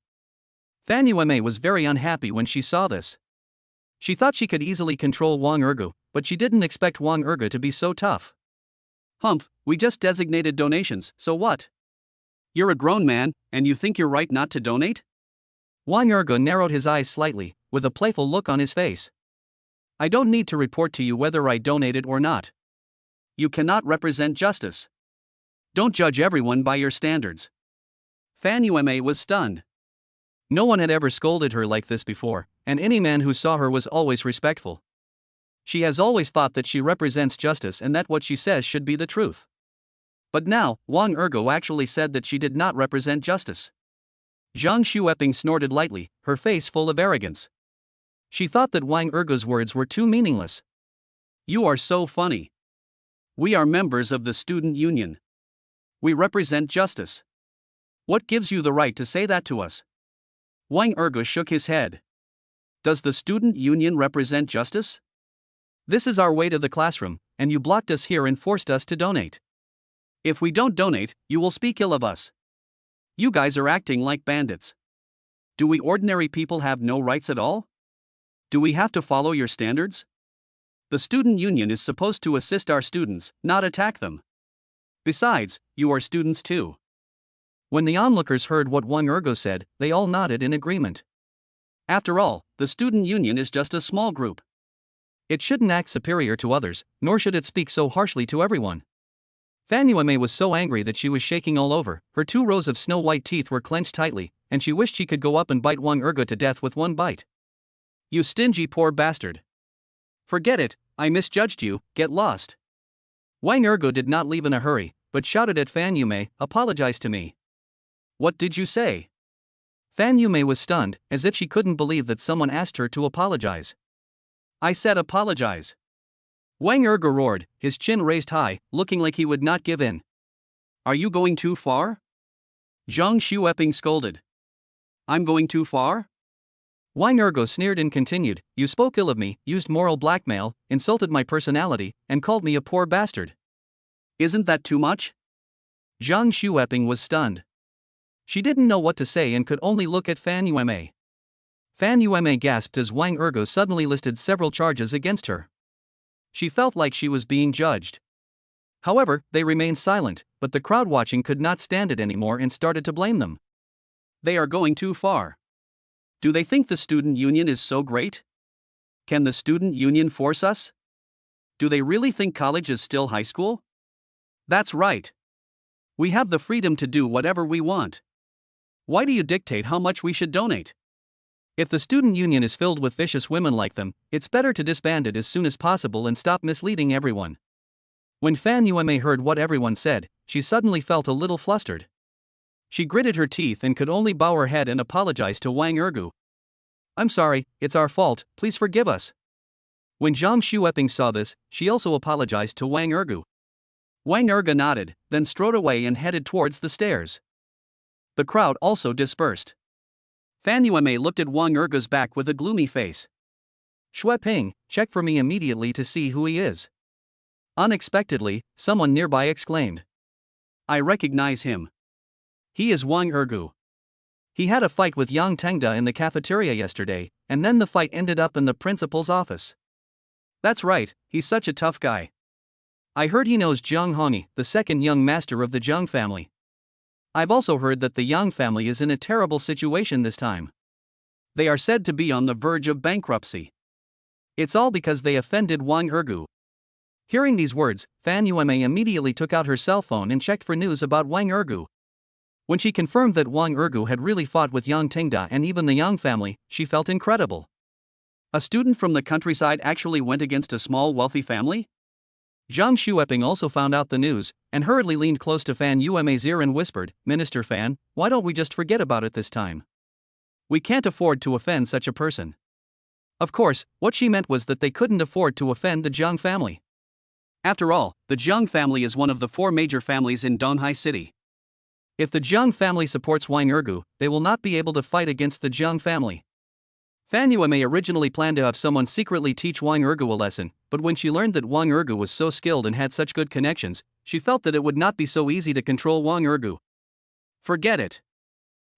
Fan Yume was very unhappy when she saw this. She thought she could easily control Wang Ergu, but she didn't expect Wang Ergu to be so tough. Humph, we just designated donations, so what? You're a grown man, and you think you're right not to donate? Wang Ergu narrowed his eyes slightly, with a playful look on his face. I don't need to report to you whether I donated or not. You cannot represent justice. Don't judge everyone by your standards. Fan Yume was stunned. No one had ever scolded her like this before, and any man who saw her was always respectful. She has always thought that she represents justice and that what she says should be the truth. But now, Wang Ergu actually said that she did not represent justice. Zhang Xueping snorted lightly, her face full of arrogance. She thought that Wang Ergu's words were too meaningless. You are so funny. We are members of the student union. We represent justice. What gives you the right to say that to us? Wang Ergu shook his head. Does the student union represent justice? This is our way to the classroom, and you blocked us here and forced us to donate. If we don't donate, you will speak ill of us. You guys are acting like bandits. Do we ordinary people have no rights at all? Do we have to follow your standards? The student union is supposed to assist our students, not attack them. Besides, you are students too. When the onlookers heard what Wang Ergu said, they all nodded in agreement. After all, the student union is just a small group. It shouldn't act superior to others, nor should it speak so harshly to everyone. Fan Yume was so angry that she was shaking all over, her 2 rows of snow-white teeth were clenched tightly, and she wished she could go up and bite Wang Ergu to death with one bite. You stingy poor bastard. Forget it, I misjudged you, get lost. Wang Ergu did not leave in a hurry, but shouted at Fan Yume, apologize to me. What did you say? Fan Yume was stunned, as if she couldn't believe that someone asked her to apologize. I said apologize. Wang Ergu roared, his chin raised high, looking like he would not give in. Are you going too far? Zhang Xueping scolded. I'm going too far? Wang Ergu sneered and continued, you spoke ill of me, used moral blackmail, insulted my personality, and called me a poor bastard. Isn't that too much? Zhang Xueping was stunned. She didn't know what to say and could only look at Fan Yume. Fan Yume gasped as Wang Ergu suddenly listed several charges against her. She felt like she was being judged. However, they remained silent, but the crowd watching could not stand it anymore and started to blame them. They are going too far. Do they think the student union is so great? Can the student union force us? Do they really think college is still high school? That's right. We have the freedom to do whatever we want. Why do you dictate how much we should donate? If the student union is filled with vicious women like them, it's better to disband it as soon as possible and stop misleading everyone. When Fan Yume heard what everyone said, she suddenly felt a little flustered. She gritted her teeth and could only bow her head and apologize to Wang Ergu. I'm sorry, it's our fault, please forgive us. When Zhang Xueping saw this, she also apologized to Wang Ergu. Wang Ergu nodded, then strode away and headed towards the stairs. The crowd also dispersed. Fan Yume looked at Wang Ergu's back with a gloomy face. Xueping, check for me immediately to see who he is. Unexpectedly, someone nearby exclaimed. I recognize him. He is Wang Ergu. He had a fight with Yang Tanga in the cafeteria yesterday, and then the fight ended up in the principal's office. That's right, he's such a tough guy. I heard he knows Zhang Hongyi, the second young master of the Zhang family. I've also heard that the Yang family is in a terrible situation this time. They are said to be on the verge of bankruptcy. It's all because they offended Wang Ergu. Hearing these words, Fan Yuanmei immediately took out her cell phone and checked for news about Wang Ergu. When she confirmed that Wang Ergu had really fought with Yang Tengda and even the Yang family, she felt incredible. A student from the countryside actually went against a small wealthy family? Zhang Xueping also found out the news, and hurriedly leaned close to Fan Yuanmei's ear and whispered, "Minister Fan, why don't we just forget about it this time? We can't afford to offend such a person." Of course, what she meant was that they couldn't afford to offend the Zhang family. After all, the Zhang family is one of the 4 major families in Donghai City. If the Zhang family supports Wang Ergu, they will not be able to fight against the Zhang family. Fan Yuanmei originally planned to have someone secretly teach Wang Ergu a lesson, but when she learned that Wang Ergu was so skilled and had such good connections, she felt that it would not be so easy to control Wang Ergu. Forget it.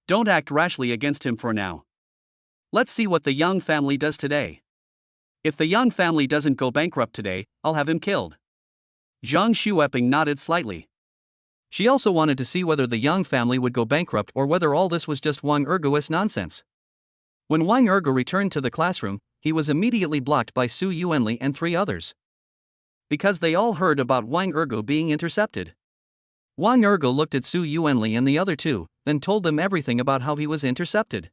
Don't act rashly against him for now. Let's see what the Yang family does today. If the Yang family doesn't go bankrupt today, I'll have him killed. Zhang Xueping nodded slightly. She also wanted to see whether the Yang family would go bankrupt or whether all this was just Wang Ergu's nonsense. When Wang Ergu returned to the classroom, he was immediately blocked by Su Yuanli and 3 others. Because they all heard about Wang Ergu being intercepted. Wang Ergu looked at Su Yuanli and the other 2, then told them everything about how he was intercepted.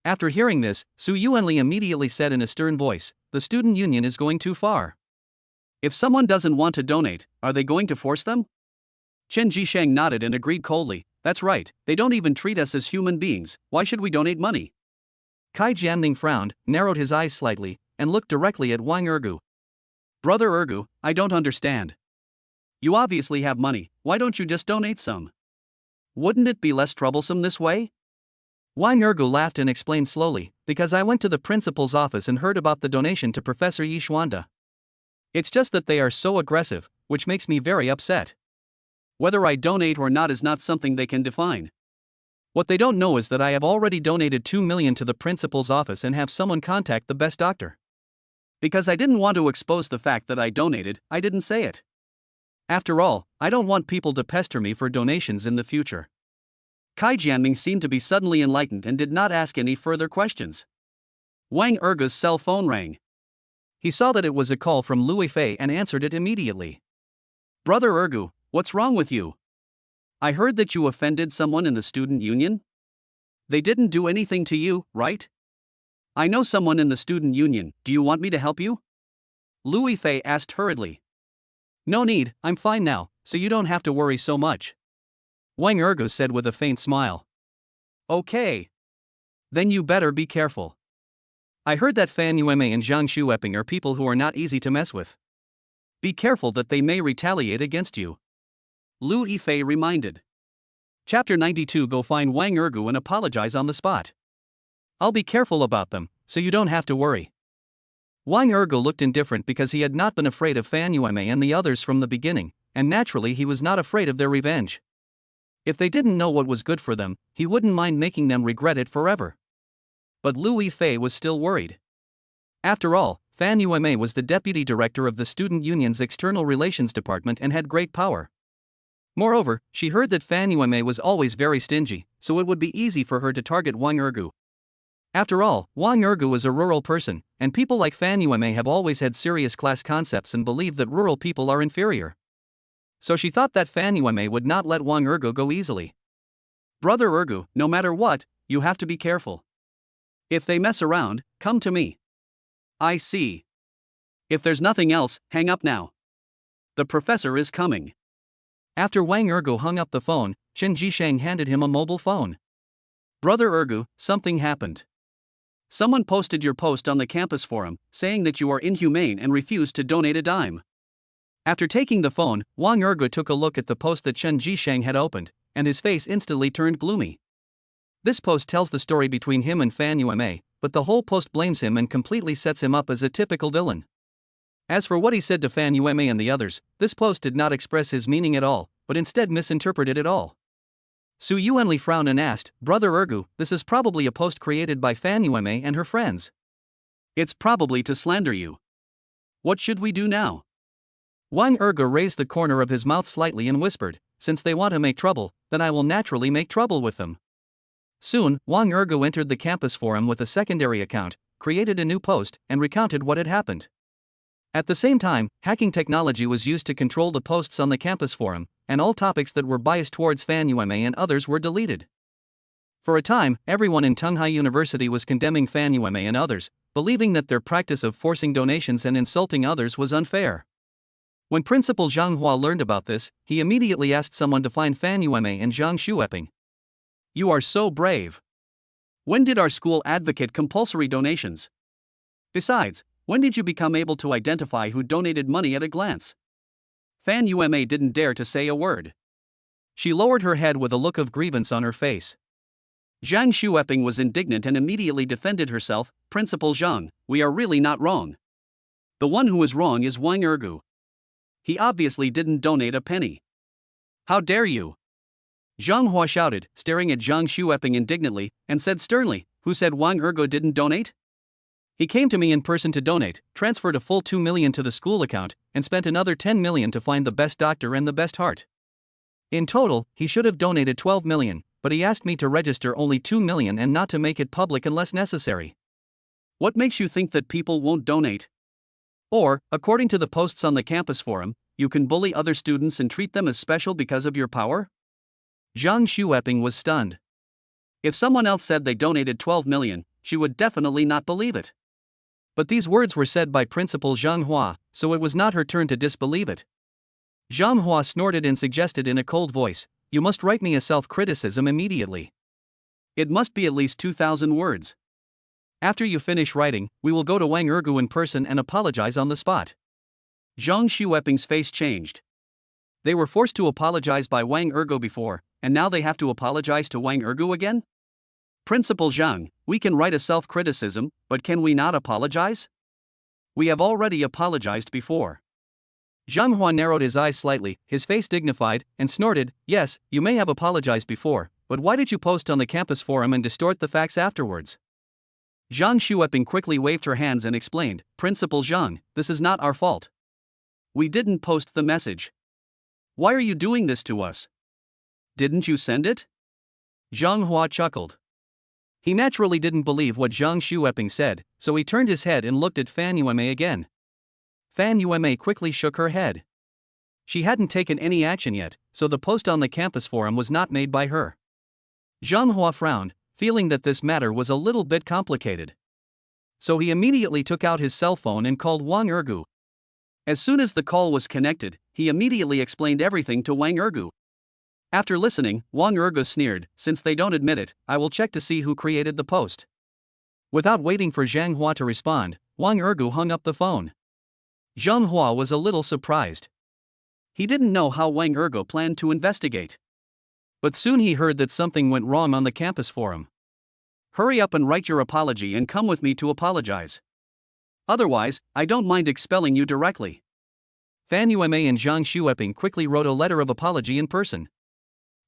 After hearing this, Su Yuanli immediately said in a stern voice, "The student union is going too far. If someone doesn't want to donate, are they going to force them?" Chen Jisheng nodded and agreed coldly, "That's right, they don't even treat us as human beings, why should we donate money?" Kai Jianming frowned, narrowed his eyes slightly, and looked directly at Wang Ergu. "Brother Ergu, I don't understand. You obviously have money, why don't you just donate some? Wouldn't it be less troublesome this way?" Wang Ergu laughed and explained slowly, "Because I went to the principal's office and heard about the donation to Professor Yi Xuanda. It's just that they are so aggressive, which makes me very upset. Whether I donate or not is not something they can define. What they don't know is that I have already donated 2 million to the principal's office and have someone contact the best doctor. Because I didn't want to expose the fact that I donated, I didn't say it. After all, I don't want people to pester me for donations in the future." Kai Jianming seemed to be suddenly enlightened and did not ask any further questions. Wang Ergu's cell phone rang. He saw that it was a call from Lu Fei and answered it immediately. "Brother Ergu, what's wrong with you? I heard that you offended someone in the student union? They didn't do anything to you, right? I know someone in the student union, do you want me to help you?" Lu Fei asked hurriedly. "No need, I'm fine now, so you don't have to worry so much," Wang Ergu said with a faint smile. "Okay. Then you better be careful. I heard that Fan Yuanmei and Zhang Xueping are people who are not easy to mess with. Be careful that they may retaliate against you," Lu Fei reminded. Chapter 92. Go find Wang Ergu and apologize on the spot. "I'll be careful about them, so you don't have to worry." Wang Ergu looked indifferent because he had not been afraid of Fan Yuanmei and the others from the beginning, and naturally he was not afraid of their revenge. If they didn't know what was good for them, he wouldn't mind making them regret it forever. But Lu Fei was still worried. After all, Fan Yuanmei was the deputy director of the student union's external relations department and had great power. Moreover, she heard that Fan Yuanmei was always very stingy, so it would be easy for her to target Wang Ergu. After all, Wang Ergu was a rural person, and people like Fan Yuanmei have always had serious class concepts and believe that rural people are inferior. So she thought that Fan Yuanmei would not let Wang Ergu go easily. "Brother Ergu, no matter what, you have to be careful. If they mess around, come to me." "I see. If there's nothing else, hang up now. The professor is coming." After Wang Ergu hung up the phone, Chen Jisheng handed him a mobile phone. "Brother Ergu, something happened. Someone posted your post on the campus forum, saying that you are inhumane and refused to donate a dime." After taking the phone, Wang Ergu took a look at the post that Chen Jisheng had opened, and his face instantly turned gloomy. This post tells the story between him and Fan Yuanmei, but the whole post blames him and completely sets him up as a typical villain. As for what he said to Fan Yuanmei and the others, this post did not express his meaning at all, but instead misinterpreted it all. Su Yuanli frowned and asked, "Brother Ergu, this is probably a post created by Fan Yuanmei and her friends. It's probably to slander you. What should we do now?" Wang Ergu raised the corner of his mouth slightly and whispered, "Since they want to make trouble, then I will naturally make trouble with them." Soon, Wang Ergu entered the campus forum with a secondary account, created a new post, and recounted what had happened. At the same time, hacking technology was used to control the posts on the campus forum, and all topics that were biased towards Fan Yuanmei and others were deleted. For a time, everyone in Tunghai University was condemning Fan Yuanmei and others, believing that their practice of forcing donations and insulting others was unfair. When Principal Zhang Hua learned about this, he immediately asked someone to find Fan Yuanmei and Zhang Xueping. "You are so brave. When did our school advocate compulsory donations? Besides, when did you become able to identify who donated money at a glance?" Fan Yuanmei didn't dare to say a word. She lowered her head with a look of grievance on her face. Zhang Xueping was indignant and immediately defended herself. "Principal Zhang, we are really not wrong. The one who is wrong is Wang Ergu. He obviously didn't donate a penny. How dare you?" Zhang Hua shouted, staring at Zhang Xueping indignantly, and said sternly, "Who said Wang Ergu didn't donate? He came to me in person to donate, transferred a full 2 million to the school account, and spent another 10 million to find the best doctor and the best heart. In total, he should have donated 12 million, but he asked me to register only 2 million and not to make it public unless necessary. What makes you think that people won't donate? Or, according to the posts on the campus forum, you can bully other students and treat them as special because of your power?" Zhang Xueping was stunned. If someone else said they donated 12 million, she would definitely not believe it. But these words were said by Principal Zhang Hua, so it was not her turn to disbelieve it. Zhang Hua snorted and suggested in a cold voice, "You must write me a self-criticism immediately. It must be at least 2,000 words. After you finish writing, we will go to Wang Ergu in person and apologize on the spot." Zhang Xueping's face changed. They were forced to apologize by Wang Ergu before, and now they have to apologize to Wang Ergu again? "Principal Zhang, we can write a self-criticism, but can we not apologize? We have already apologized before." Zhang Hua narrowed his eyes slightly, his face dignified, and snorted, "Yes, you may have apologized before, but why did you post on the campus forum and distort the facts afterwards?" Zhang Xueping quickly waved her hands and explained, "Principal Zhang, this is not our fault. We didn't post the message. Why are you doing this to us? Didn't you send it?" Zhang Hua chuckled. He naturally didn't believe what Zhang Xueping said, so he turned his head and looked at Fan Yuanmei again. Fan Yuanmei quickly shook her head. She hadn't taken any action yet, so the post on the campus forum was not made by her. Zhang Hua frowned, feeling that this matter was a little bit complicated. So he immediately took out his cell phone and called Wang Ergu. As soon as the call was connected, he immediately explained everything to Wang Ergu. After listening, Wang Ergu sneered, "Since they don't admit it, I will check to see who created the post." Without waiting for Zhang Hua to respond, Wang Ergu hung up the phone. Zhang Hua was a little surprised. He didn't know how Wang Ergu planned to investigate. But soon he heard that something went wrong on the campus forum. "Hurry up and write your apology and come with me to apologize. Otherwise, I don't mind expelling you directly." Fan Yuanmei and Zhang Xueping quickly wrote a letter of apology in person.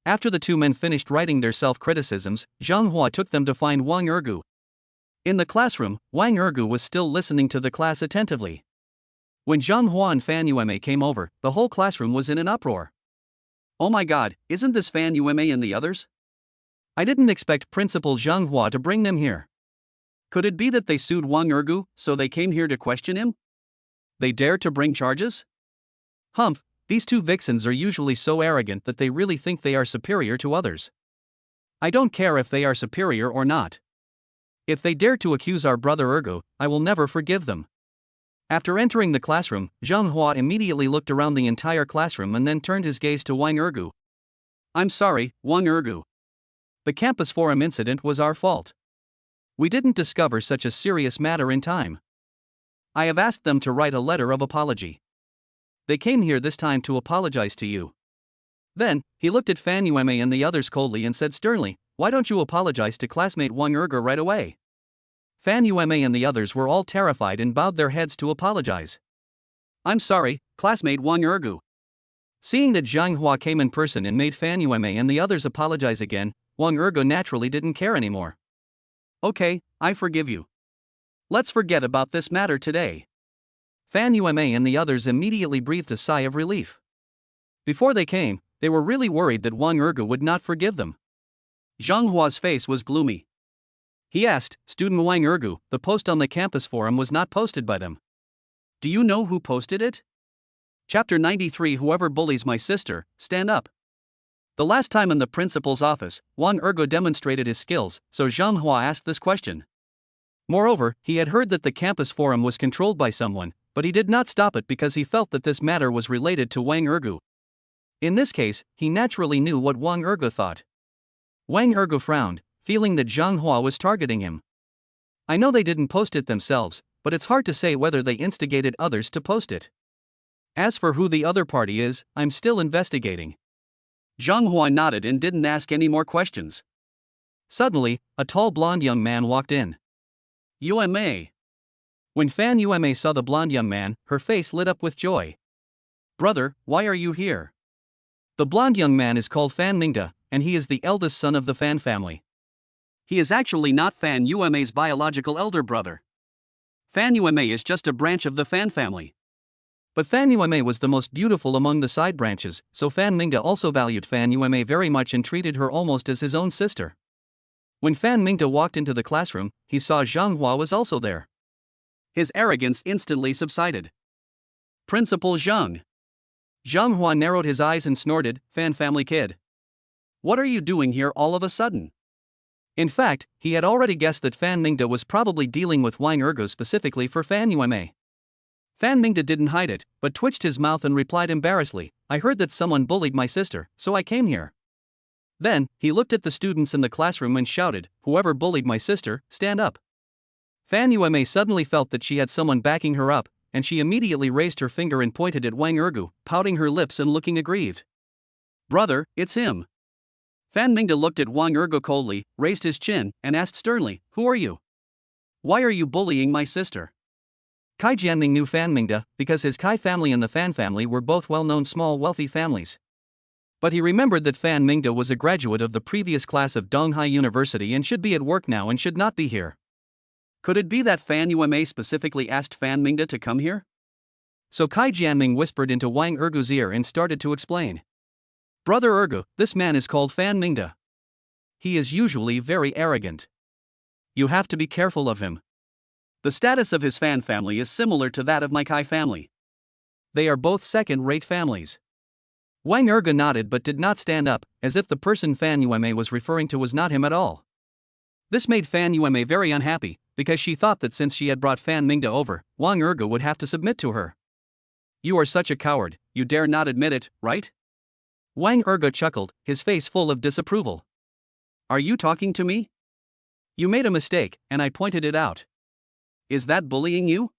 After the two men finished writing their self-criticisms, Zhang Hua took them to find Wang Ergu. In the classroom, Wang Ergu was still listening to the class attentively. When Zhang Hua and Fan Yuanmei came over, the whole classroom was in an uproar. "Oh my god, isn't this Fan Yuanmei and the others? I didn't expect Principal Zhang Hua to bring them here. Could it be that they sued Wang Ergu, so they came here to question him? They dared to bring charges? Humph, these two vixens are usually so arrogant that they really think they are superior to others. I don't care if they are superior or not. If they dare to accuse our brother Ergu, I will never forgive them." After entering the classroom, Zhang Hua immediately looked around the entire classroom and then turned his gaze to Wang Ergu. "I'm sorry, Wang Ergu. The campus forum incident was our fault. We didn't discover such a serious matter in time. I have asked them to write a letter of apology. They came here this time to apologize to you." Then, he looked at Fan Yuanmei and the others coldly and said sternly, "Why don't you apologize to classmate Wang Ergu right away?" Fan Yuanmei and the others were all terrified and bowed their heads to apologize. "I'm sorry, classmate Wang Ergu." Seeing that Zhang Hua came in person and made Fan Yuanmei and the others apologize again, Wang Ergu naturally didn't care anymore. "Okay, I forgive you. Let's forget about this matter today." Fan Yuanmei and the others immediately breathed a sigh of relief. Before they came, they were really worried that Wang Ergu would not forgive them. Zhang Hua's face was gloomy. He asked, "Student Wang Ergu, the post on the campus forum was not posted by them. Do you know who posted it?" Chapter 93 Whoever bullies my sister, stand up. The last time in the principal's office, Wang Ergu demonstrated his skills, so Zhang Hua asked this question. Moreover, he had heard that the campus forum was controlled by someone, but he did not stop it because he felt that this matter was related to Wang Ergu. In this case, he naturally knew what Wang Ergu thought. Wang Ergu frowned, feeling that Zhang Hua was targeting him. "I know they didn't post it themselves, but it's hard to say whether they instigated others to post it. As for who the other party is, I'm still investigating." Zhang Hua nodded and didn't ask any more questions. Suddenly, a tall blonde young man walked in. "Yuan." When Fan Yuan saw the blonde young man, her face lit up with joy. "Brother, why are you here?" The blonde young man is called Fan Ningde, and he is the eldest son of the Fan family. He is actually not Fan Yuan's biological elder brother. Fan Yuan is just a branch of the Fan family. But Fan Yuan was the most beautiful among the side branches, so Fan Ningde also valued Fan Yuan very much and treated her almost as his own sister. When Fan Ningde walked into the classroom, he saw Zhang Hua was also there. His arrogance instantly subsided. "Principal Zhang." Zhang Hua narrowed his eyes and snorted, "Fan family kid. What are you doing here all of a sudden?" In fact, he had already guessed that Fan Ningde was probably dealing with Wang Ergu specifically for Fan Yuan. Fan Ningde didn't hide it, but twitched his mouth and replied embarrassedly, "I heard that someone bullied my sister, so I came here." Then, he looked at the students in the classroom and shouted, "Whoever bullied my sister, stand up." Fan Yuan suddenly felt that she had someone backing her up, and she immediately raised her finger and pointed at Wang Ergu, pouting her lips and looking aggrieved. "Brother, it's him." Fan Ningde looked at Wang Ergu coldly, raised his chin, and asked sternly, "Who are you? Why are you bullying my sister?" Kai Jianming knew Fan Ningde because his Kai family and the Fan family were both well-known small wealthy families. But he remembered that Fan Ningde was a graduate of the previous class of Donghai University and should be at work now and should not be here. Could it be that Fan Yuan specifically asked Fan Ningde to come here? So Kai Jianming whispered into Wang Ergu's ear and started to explain. "Brother Ergu, this man is called Fan Ningde. He is usually very arrogant. You have to be careful of him. The status of his Fan family is similar to that of my Kai family. They are both second-rate families." Wang Ergu nodded but did not stand up, as if the person Fan Yuan was referring to was not him at all. This made Fan Yuan very unhappy, because she thought that since she had brought Fan Ningde over, Wang Ergu would have to submit to her. "You are such a coward, you dare not admit it, right?" Wang Ergu chuckled, his face full of disapproval. "Are you talking to me? You made a mistake, and I pointed it out. Is that bullying you?"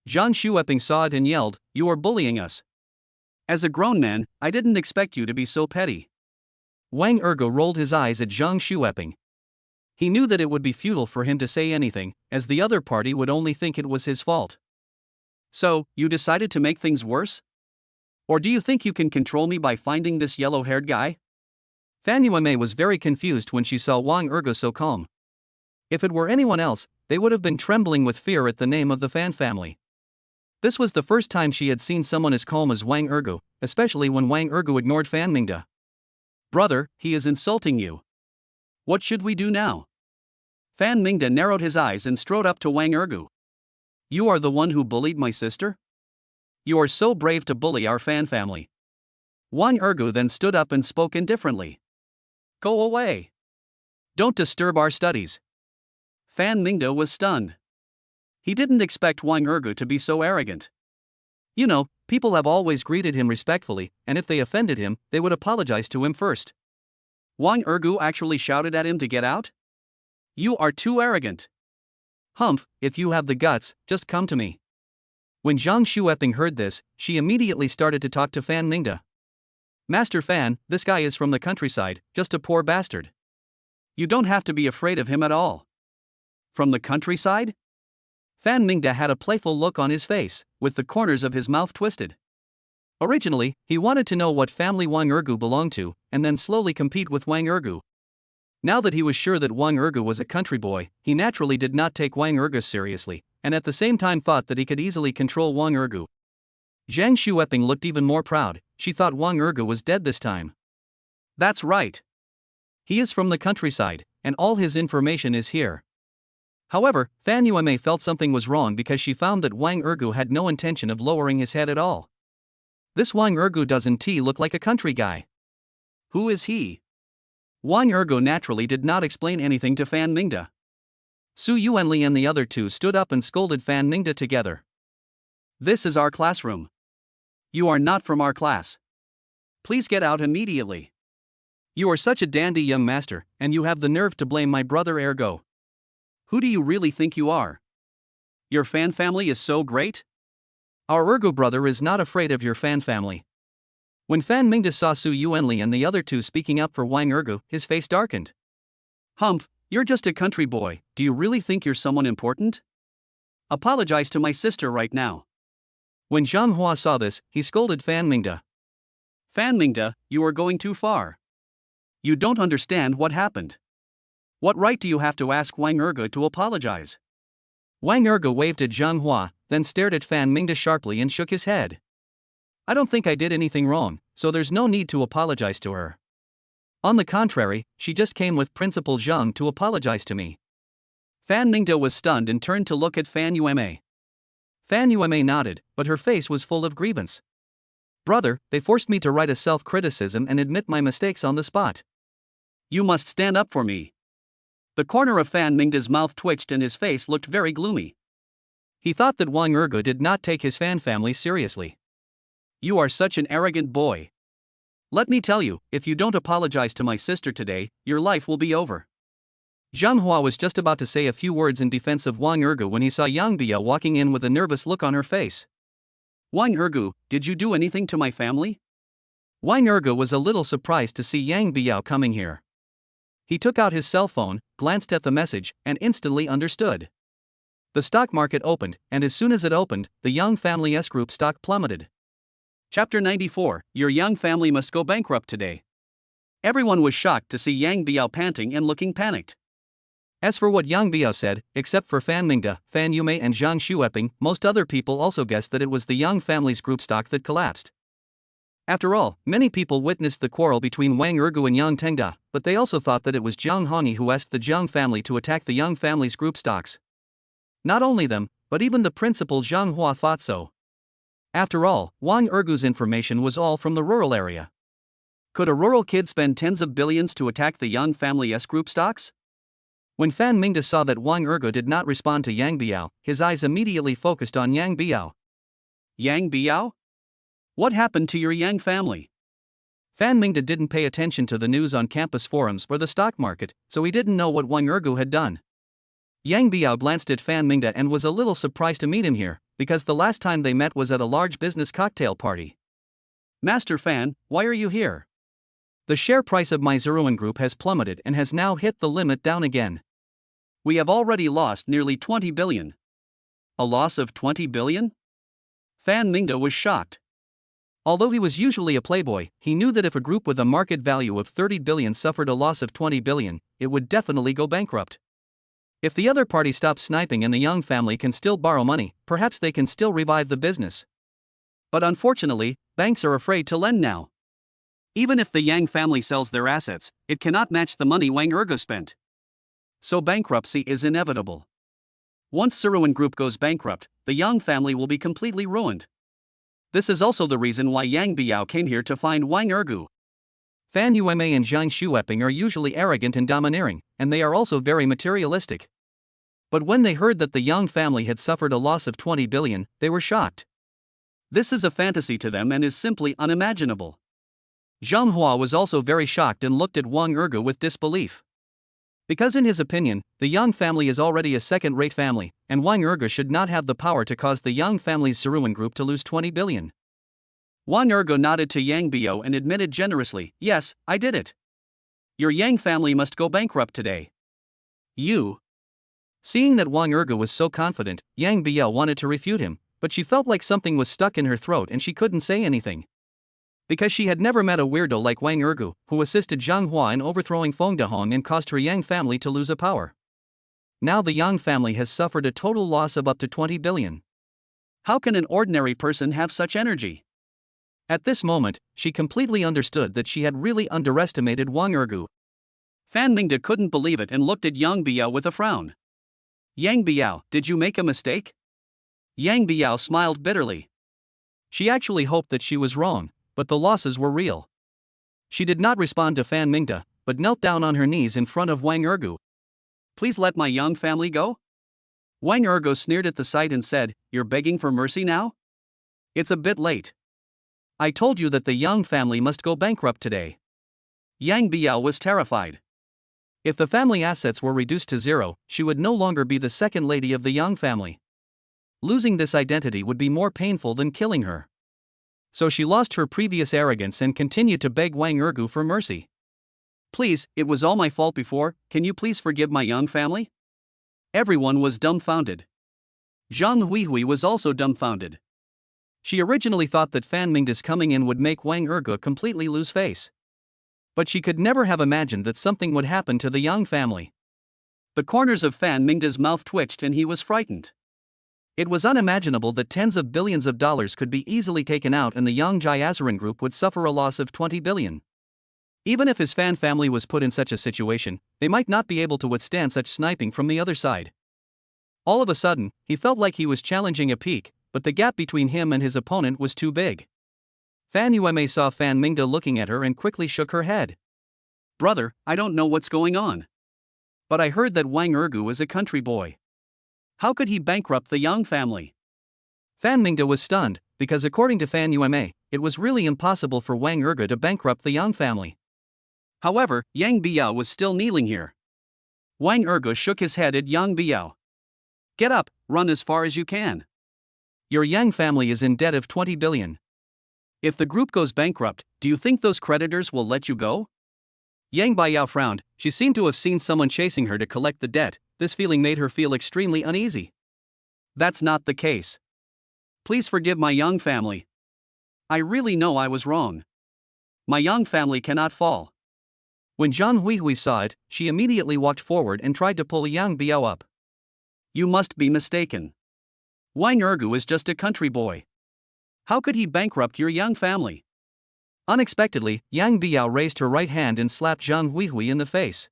Zhang Xueping saw it and yelled, "You are bullying us. As a grown man, I didn't expect you to be so petty." Wang Ergu rolled his eyes at Zhang Xueping. He knew that it would be futile for him to say anything, as the other party would only think it was his fault. "So, you decided to make things worse? Or do you think you can control me by finding this yellow-haired guy?" Fan Yuan was very confused when she saw Wang Ergu so calm. If it were anyone else, they would have been trembling with fear at the name of the Fan family. This was the first time she had seen someone as calm as Wang Ergu, especially when Wang Ergu ignored Fan Ningde. "Brother, he is insulting you. What should we do now?" Fan Ningde narrowed his eyes and strode up to Wang Ergu. "You are the one who bullied my sister? You are so brave to bully our Fan family." Wang Ergu then stood up and spoke indifferently. "Go away. Don't disturb our studies." Fan Ningde was stunned. He didn't expect Wang Ergu to be so arrogant. You know, people have always greeted him respectfully, and if they offended him, they would apologize to him first. Wang Ergu actually shouted at him to get out? "You are too arrogant. Humph, if you have the guts, just come to me." When Zhang Xueping heard this, she immediately started to talk to Fan Ningde. "Master Fan, this guy is from the countryside, just a poor bastard. You don't have to be afraid of him at all." "From the countryside?" Fan Ningde had a playful look on his face, with the corners of his mouth twisted. Originally, he wanted to know what family Wang Ergu belonged to, and then slowly compete with Wang Ergu. Now that he was sure that Wang Ergu was a country boy, he naturally did not take Wang Ergu seriously, and at the same time thought that he could easily control Wang Ergu. Zhang Xueping looked even more proud. She thought Wang Ergu was dead this time. "That's right. He is from the countryside, and all his information is here. However, Fan Yuan felt something was wrong because she found that Wang Ergu had no intention of lowering his head at all. This Wang Ergu doesn't look like a country guy. Who is he? Wang Ergu naturally did not explain anything to Fan Mingda. Su Yuanli and the other two stood up and scolded Fan Mingda together. This is our classroom. You are not from our class. Please get out immediately. You are such a dandy young master, and you have the nerve to blame my brother Ergo. Who do you really think you are? Your Fan family is so great? Our Ergo brother is not afraid of your Fan family. When Fan Mingda saw Su Yuanli and the other two speaking up for Wang Ergu, his face darkened. Humph, you're just a country boy, do you really think you're someone important? Apologize to my sister right now. When Zhang Hua saw this, he scolded Fan Mingda. Fan Mingda, you are going too far. You don't understand what happened. What right do you have to ask Wang Ergu to apologize? Wang Ergu waved at Zhang Hua, then stared at Fan Mingda sharply and shook his head. I don't think I did anything wrong, so there's no need to apologize to her. On the contrary, she just came with Principal Zhang to apologize to me. Fan Mingda was stunned and turned to look at Fan Yuan. Fan Yuan nodded, but her face was full of grievance. Brother, they forced me to write a self-criticism and admit my mistakes on the spot. You must stand up for me. The corner of Fan Mingda's mouth twitched and his face looked very gloomy. He thought that Wang Ergu did not take his Fan family seriously. You are such an arrogant boy. Let me tell you, if you don't apologize to my sister today, your life will be over. Zhang Hua was just about to say a few words in defense of Wang Ergu when he saw Yang Biao walking in with a nervous look on her face. Wang Ergu, did you do anything to my family? Wang Ergu was a little surprised to see Yang Biao coming here. He took out his cell phone, glanced at the message, and instantly understood. The stock market opened, and as soon as it opened, the Yong family S Group stock plummeted. Chapter 94, Your Yang family must go bankrupt today. Everyone was shocked to see Yang Biao panting and looking panicked. As for what Yang Biao said, except for Fan Mingda, Fan Yume and Zhang Xueping, most other people also guessed that it was the Yang family's group stock that collapsed. After all, many people witnessed the quarrel between Wang Ergu and Yang Tengda, but they also thought that it was Zhang Hongyi who asked the Zhang family to attack the Yang family's group stocks. Not only them, but even the principal Zhang Hua thought so. After all, Wang Ergu's information was all from the rural area. Could a rural kid spend tens of billions to attack the Yang family's group stocks? When Fan Mingda saw that Wang Ergu did not respond to Yang Biao, his eyes immediately focused on Yang Biao. Yang Biao? What happened to your Yang family? Fan Mingda didn't pay attention to the news on campus forums or the stock market, so he didn't know what Wang Ergu had done. Yang Biao glanced at Fan Mingda and was a little surprised to meet him here, because the last time they met was at a large business cocktail party. Master Fan, why are you here? The share price of my Zeruan Group has plummeted and has now hit the limit down again. We have already lost nearly 20 billion. A loss of 20 billion? Fan Mingda was shocked. Although he was usually a playboy, he knew that if a group with a market value of 30 billion suffered a loss of 20 billion, it would definitely go bankrupt. If the other party stops sniping and the Yang family can still borrow money, perhaps they can still revive the business. But unfortunately, banks are afraid to lend now. Even if the Yang family sells their assets, it cannot match the money Wang Ergu spent. So bankruptcy is inevitable. Once Zeruan Group goes bankrupt, the Yang family will be completely ruined. This is also the reason why Yang Biao came here to find Wang Ergu. Fan Yume and Zhang Xueping are usually arrogant and domineering, and they are also very materialistic. But when they heard that the Yang family had suffered a loss of 20 billion, they were shocked. This is a fantasy to them and is simply unimaginable. Zhang Hua was also very shocked and looked at Wang Ergu with disbelief. Because in his opinion, the Yang family is already a second-rate family, and Wang Ergu should not have the power to cause the Yang family's Zeruan Group to lose 20 billion. Wang Ergu nodded to Yang Biao and admitted generously, yes, I did it. Your Yang family must go bankrupt today. You. Seeing that Wang Ergu was so confident, Yang Biao wanted to refute him, but she felt like something was stuck in her throat and she couldn't say anything. Because she had never met a weirdo like Wang Ergu, who assisted Zhang Hua in overthrowing Fengdehong and caused her Yang family to lose a power. Now the Yang family has suffered a total loss of up to 20 billion. How can an ordinary person have such energy? At this moment, she completely understood that she had really underestimated Wang Ergu. Fan Mingda couldn't believe it and looked at Yang Biao with a frown. Yang Biao, did you make a mistake? Yang Biao smiled bitterly. She actually hoped that she was wrong, but the losses were real. She did not respond to Fan Mingda, but knelt down on her knees in front of Wang Ergu. Please let my Yang family go? Wang Ergu sneered at the sight and said, You're begging for mercy now? It's a bit late. I told you that the Yang family must go bankrupt today. Yang Biao was terrified. If the family assets were reduced to zero, she would no longer be the second lady of the Yang family. Losing this identity would be more painful than killing her. So she lost her previous arrogance and continued to beg Wang Ergu for mercy. Please, it was all my fault before, can you please forgive my Yang family? Everyone was dumbfounded. Zhang Huihui was also dumbfounded. She originally thought that Fan Mingda's coming in would make Wang Ergu completely lose face. But she could never have imagined that something would happen to the Yang family. The corners of Fan Mingda's mouth twitched and he was frightened. It was unimaginable that tens of billions of dollars could be easily taken out and the Yang Jiazaran group would suffer a loss of 20 billion. Even if his Fan family was put in such a situation, they might not be able to withstand such sniping from the other side. All of a sudden, he felt like he was challenging a peak, but the gap between him and his opponent was too big. Fan Yuan saw Fan Mingda looking at her and quickly shook her head. Brother, I don't know what's going on. But I heard that Wang Ergu is a country boy. How could he bankrupt the Yang family? Fan Mingda was stunned, because according to Fan Yuan, it was really impossible for Wang Ergu to bankrupt the Yang family. However, Yang Biao was still kneeling here. Wang Ergu shook his head at Yang Biao. Get up, run as far as you can. Your Yang family is in debt of 20 billion. If the group goes bankrupt, do you think those creditors will let you go? Yang Biao frowned. She seemed to have seen someone chasing her to collect the debt. This feeling made her feel extremely uneasy. That's not the case. Please forgive my Yang family. I really know I was wrong. My Yang family cannot fall. When Zhang Huihui saw it, she immediately walked forward and tried to pull Yang Biao up. You must be mistaken. Wang Ergu is just a country boy. How could he bankrupt your Yang family? Unexpectedly, Yang Biao raised her right hand and slapped Zhang Huihui in the face.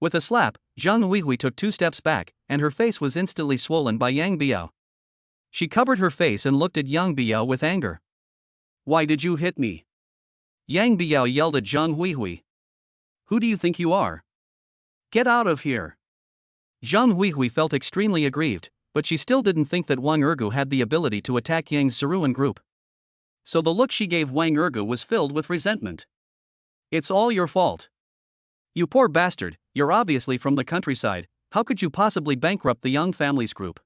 With a slap, Zhang Huihui took 2 steps back, and her face was instantly swollen by Yang Biao. She covered her face and looked at Yang Biao with anger. Why did you hit me? Yang Biao yelled at Zhang Huihui. Who do you think you are? Get out of here. Zhang Huihui felt extremely aggrieved, but she still didn't think that Wang Ergu had the ability to attack Yang's Zeruan group. So the look she gave Wang Ergu was filled with resentment. It's all your fault. You poor bastard, you're obviously from the countryside, how could you possibly bankrupt the Yang family's group?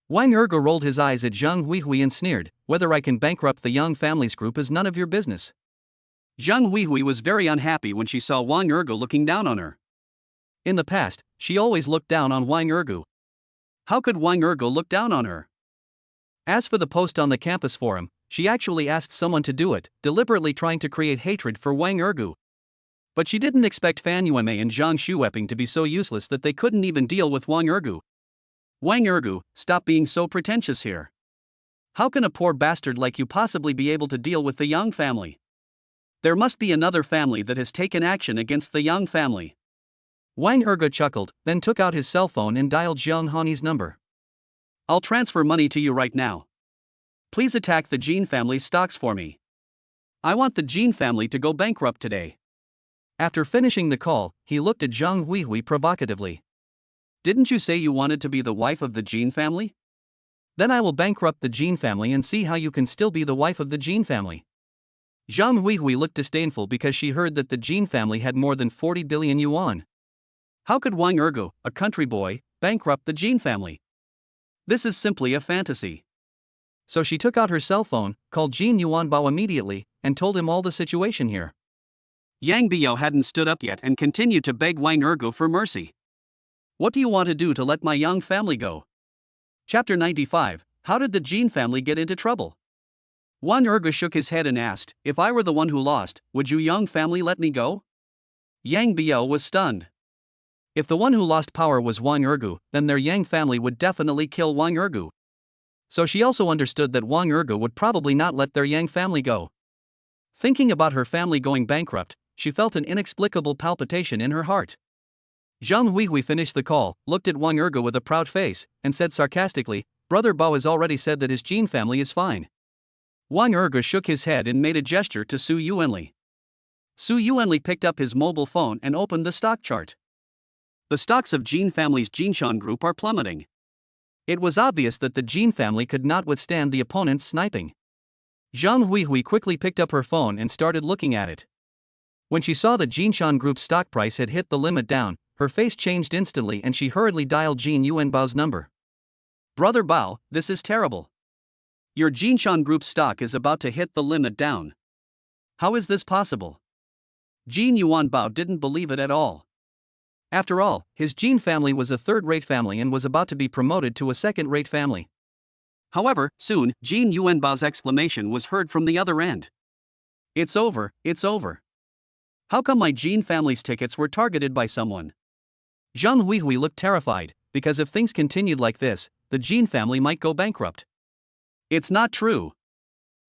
Wang Ergu rolled his eyes at Zhang Huihui and sneered, whether I can bankrupt the Yang family's group is none of your business. Zhang Huihui was very unhappy when she saw Wang Ergu looking down on her. In the past, she always looked down on Wang Ergu. How could Wang Ergu look down on her? As for the post on the campus forum, she actually asked someone to do it, deliberately trying to create hatred for Wang Ergu. But she didn't expect Fan Yuan and Zhang Shueping to be so useless that they couldn't even deal with Wang Ergu. Wang Ergu, stop being so pretentious here. How can a poor bastard like you possibly be able to deal with the Yang family? There must be another family that has taken action against the Yang family. Wang Ergu chuckled, then took out his cell phone and dialed Jiang Hani's number. I'll transfer money to you right now. Please attack the Jin family's stocks for me. I want the Jin family to go bankrupt today. After finishing the call, he looked at Zhang Huihui provocatively. Didn't you say you wanted to be the wife of the Jin family? Then I will bankrupt the Jin family and see how you can still be the wife of the Jin family. Zhang Huihui looked disdainful because she heard that the Jin family had more than 40 billion yuan. How could Wang Ergu, a country boy, bankrupt the Jin family? This is simply a fantasy. So she took out her cell phone, called Jin Yuanbao immediately, and told him all the situation here. Yang Biao hadn't stood up yet and continued to beg Wang Ergu for mercy. What do you want to do to let my Yang family go? Chapter 95, How did the Jin family get into trouble? Wang Ergu shook his head and asked, if I were the one who lost, would you Yang family let me go? Yang Biao was stunned. If the one who lost power was Wang Ergu, then their Yang family would definitely kill Wang Ergu. So she also understood that Wang Ergu would probably not let their Yang family go. Thinking about her family going bankrupt, she felt an inexplicable palpitation in her heart. Zhang Huihui finished the call, looked at Wang Ergo with a proud face, and said sarcastically, "Brother Bao has already said that his Jin family is fine." Wang Ergo shook his head and made a gesture to Su Yuanli. Su Yuanli picked up his mobile phone and opened the stock chart. The stocks of Jin family's Jinshan group are plummeting. It was obvious that the Jin family could not withstand the opponent's sniping. Zhang Huihui quickly picked up her phone and started looking at it. When she saw the Jinshan group's stock price had hit the limit down, her face changed instantly and she hurriedly dialed Jin Yuanbao's number. "Brother Bao, this is terrible. Your Jinshan group stock is about to hit the limit down. How is this possible?" Jin Yuanbao didn't believe it at all. After all, his Jin family was a third-rate family and was about to be promoted to a second-rate family. However, soon, Jin Yuanbao's exclamation was heard from the other end. "It's over, it's over. How come my Jin family's tickets were targeted by someone?" Zhang Huihui looked terrified, because if things continued like this, the Jin family might go bankrupt. "It's not true.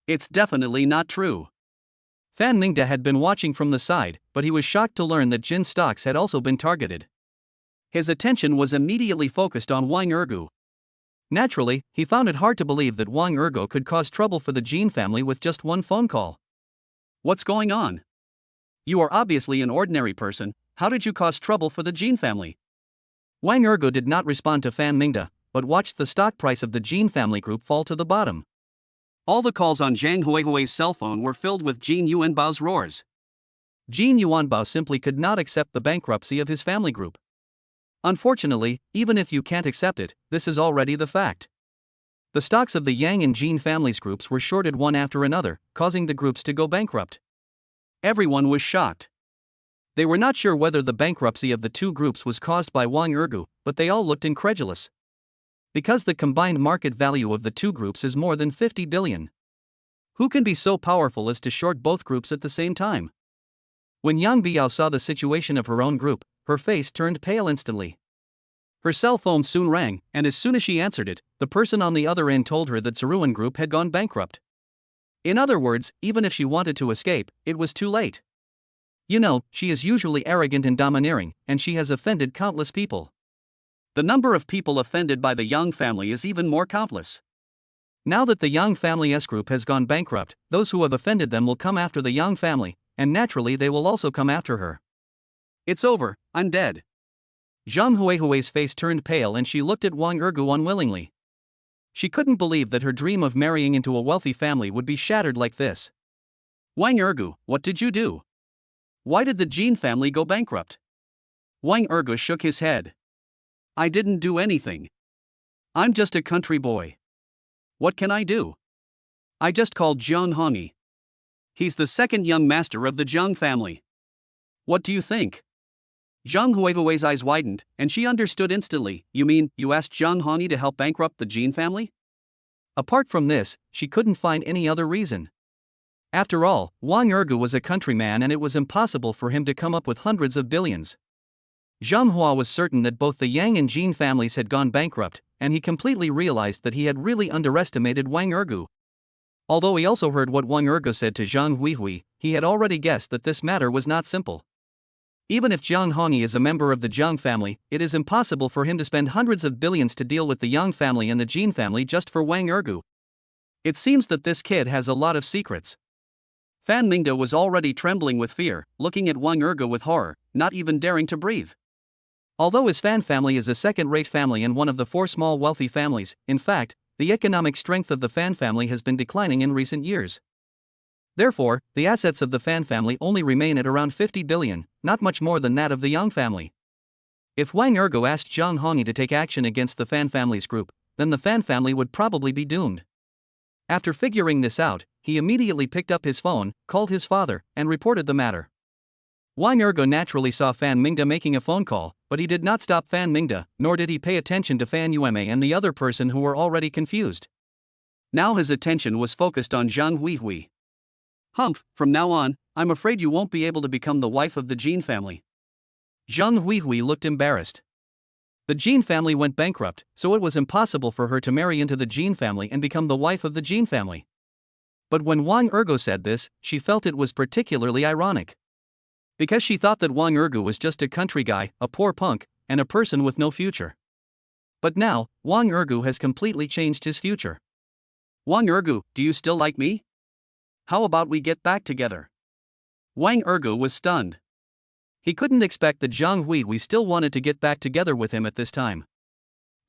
It's definitely not true." Fan Ningde had been watching from the side, but he was shocked to learn that Jin stocks had also been targeted. His attention was immediately focused on Wang Ergo. Naturally, he found it hard to believe that Wang Ergo could cause trouble for the Jin family with just one phone call. "What's going on? You are obviously an ordinary person, how did you cause trouble for the Jin family?" Wang Ergo did not respond to Fan Ningde, but watched the stock price of the Jin family group fall to the bottom. All the calls on Zhang Huihui's cell phone were filled with Jin Yuanbao's roars. Jin Yuanbao simply could not accept the bankruptcy of his family group. Unfortunately, even if you can't accept it, this is already the fact. The stocks of the Yang and Jin families groups were shorted one after another, causing the groups to go bankrupt. Everyone was shocked. They were not sure whether the bankruptcy of the two groups was caused by Wang Ergo, but they all looked incredulous. Because the combined market value of the two groups is more than 50 billion. Who can be so powerful as to short both groups at the same time? When Yang Biao saw the situation of her own group, her face turned pale instantly. Her cell phone soon rang, and as soon as she answered it, the person on the other end told her that Zeruan Group had gone bankrupt. In other words, even if she wanted to escape, it was too late. You know, she is usually arrogant and domineering, and she has offended countless people. The number of people offended by the Yong family is even more countless. Now that the Yong family S group has gone bankrupt, those who have offended them will come after the Yong family, and naturally they will also come after her. "It's over, I'm dead." Zhang Huihui's face turned pale and she looked at Wang Ergo unwillingly. She couldn't believe that her dream of marrying into a wealthy family would be shattered like this. "Wang Ergo, what did you do? Why did the Jin family go bankrupt?" Wang Ergo shook his head. "I didn't do anything. I'm just a country boy. What can I do? I just called Zhang Hongi. He's the second young master of the Zhang family. What do you think?" Zhang Huihui's eyes widened, and she understood instantly. "You mean, you asked Zhang Hongi to help bankrupt the Jin family?" Apart from this, she couldn't find any other reason. After all, Wang Ergo was a countryman and it was impossible for him to come up with hundreds of billions. Zhang Hua was certain that both the Yang and Jin families had gone bankrupt, and he completely realized that he had really underestimated Wang Ergo. Although he also heard what Wang Ergo said to Zhang Huihui, he had already guessed that this matter was not simple. Even if Zhang Hongi is a member of the Zhang family, it is impossible for him to spend hundreds of billions to deal with the Yang family and the Jin family just for Wang Ergo. It seems that this kid has a lot of secrets. Fan Ningde was already trembling with fear, looking at Wang Ergo with horror, not even daring to breathe. Although his Fan family is a second-rate family and one of the four small wealthy families, in fact, the economic strength of the Fan family has been declining in recent years. Therefore, the assets of the Fan family only remain at around 50 billion, not much more than that of the Yang family. If Wang Ergo asked Zhang Hongi to take action against the Fan family's group, then the Fan family would probably be doomed. After figuring this out, he immediately picked up his phone, called his father, and reported the matter. Wang Ergo naturally saw Fan Ningde making a phone call, but he did not stop Fan Ningde, nor did he pay attention to Fan Yuanmei and the other person who were already confused. Now his attention was focused on Zhang Huihui. "Humph, from now on, I'm afraid you won't be able to become the wife of the Jin family." Zhang Huihui looked embarrassed. The Jin family went bankrupt, so it was impossible for her to marry into the Jin family and become the wife of the Jin family. But when Wang Ergo said this, she felt it was particularly ironic. Because she thought that Wang Ergu was just a country guy, a poor punk, and a person with no future. But now, Wang Ergu has completely changed his future. Wang Ergu, do you still like me? How about we get back together? Wang Ergu was stunned. He couldn't expect that Zhang Huihui still wanted to get back together with him at this time.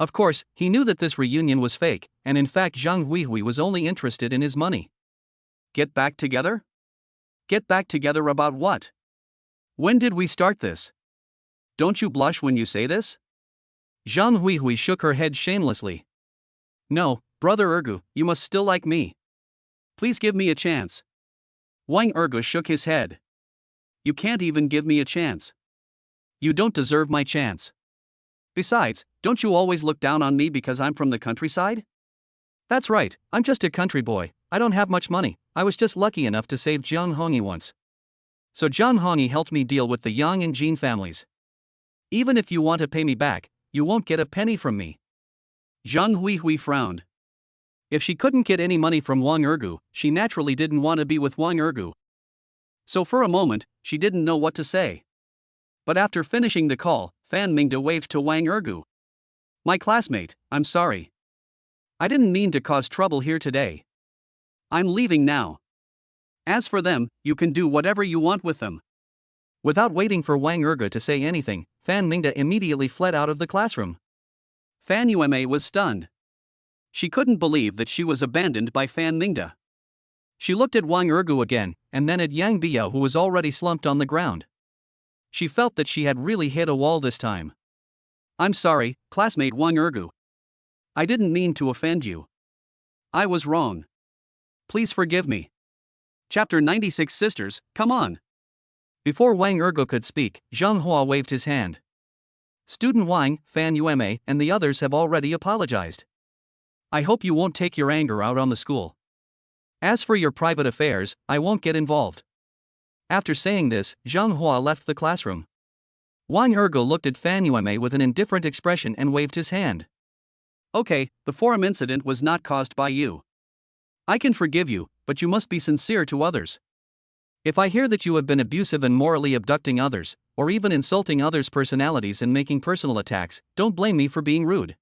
Of course, he knew that this reunion was fake, and in fact Zhang Huihui was only interested in his money. Get back together? Get back together about what? When did we start this? Don't you blush when you say this? Zhang Huihui shook her head shamelessly. No, brother Ergu, you must still like me. Please give me a chance. Wang Ergu shook his head. You can't even give me a chance. You don't deserve my chance. Besides, don't you always look down on me because I'm from the countryside? That's right, I'm just a country boy, I don't have much money, I was just lucky enough to save Zhang Hongyi once. So Zhang Hongyi helped me deal with the Yang and Jin families. Even if you want to pay me back, you won't get a penny from me. Zhang Huihui frowned. If she couldn't get any money from Wang Ergu, she naturally didn't want to be with Wang Ergu. So for a moment, she didn't know what to say. But after finishing the call, Fan Mingde waved to Wang Ergu. My classmate, I'm sorry. I didn't mean to cause trouble here today. I'm leaving now. As for them, you can do whatever you want with them. Without waiting for Wang Ergu to say anything, Fan Mingde immediately fled out of the classroom. Fan Yume was stunned. She couldn't believe that she was abandoned by Fan Mingde. She looked at Wang Ergu again, and then at Yang Biao, who was already slumped on the ground. She felt that she had really hit a wall this time. I'm sorry, classmate Wang Ergu. I didn't mean to offend you. I was wrong. Please forgive me. Chapter 96 Sisters, come on. Before Wang Ergu could speak, Zhang Hua waved his hand. Student Wang, Fan Yume, and the others have already apologized. I hope you won't take your anger out on the school. As for your private affairs, I won't get involved. After saying this, Zhang Hua left the classroom. Wang Ergu looked at Fan Yume with an indifferent expression and waved his hand. Okay, the forum incident was not caused by you. I can forgive you, but you must be sincere to others. If I hear that you have been abusive and morally abducting others, or even insulting others' personalities and making personal attacks, don't blame me for being rude.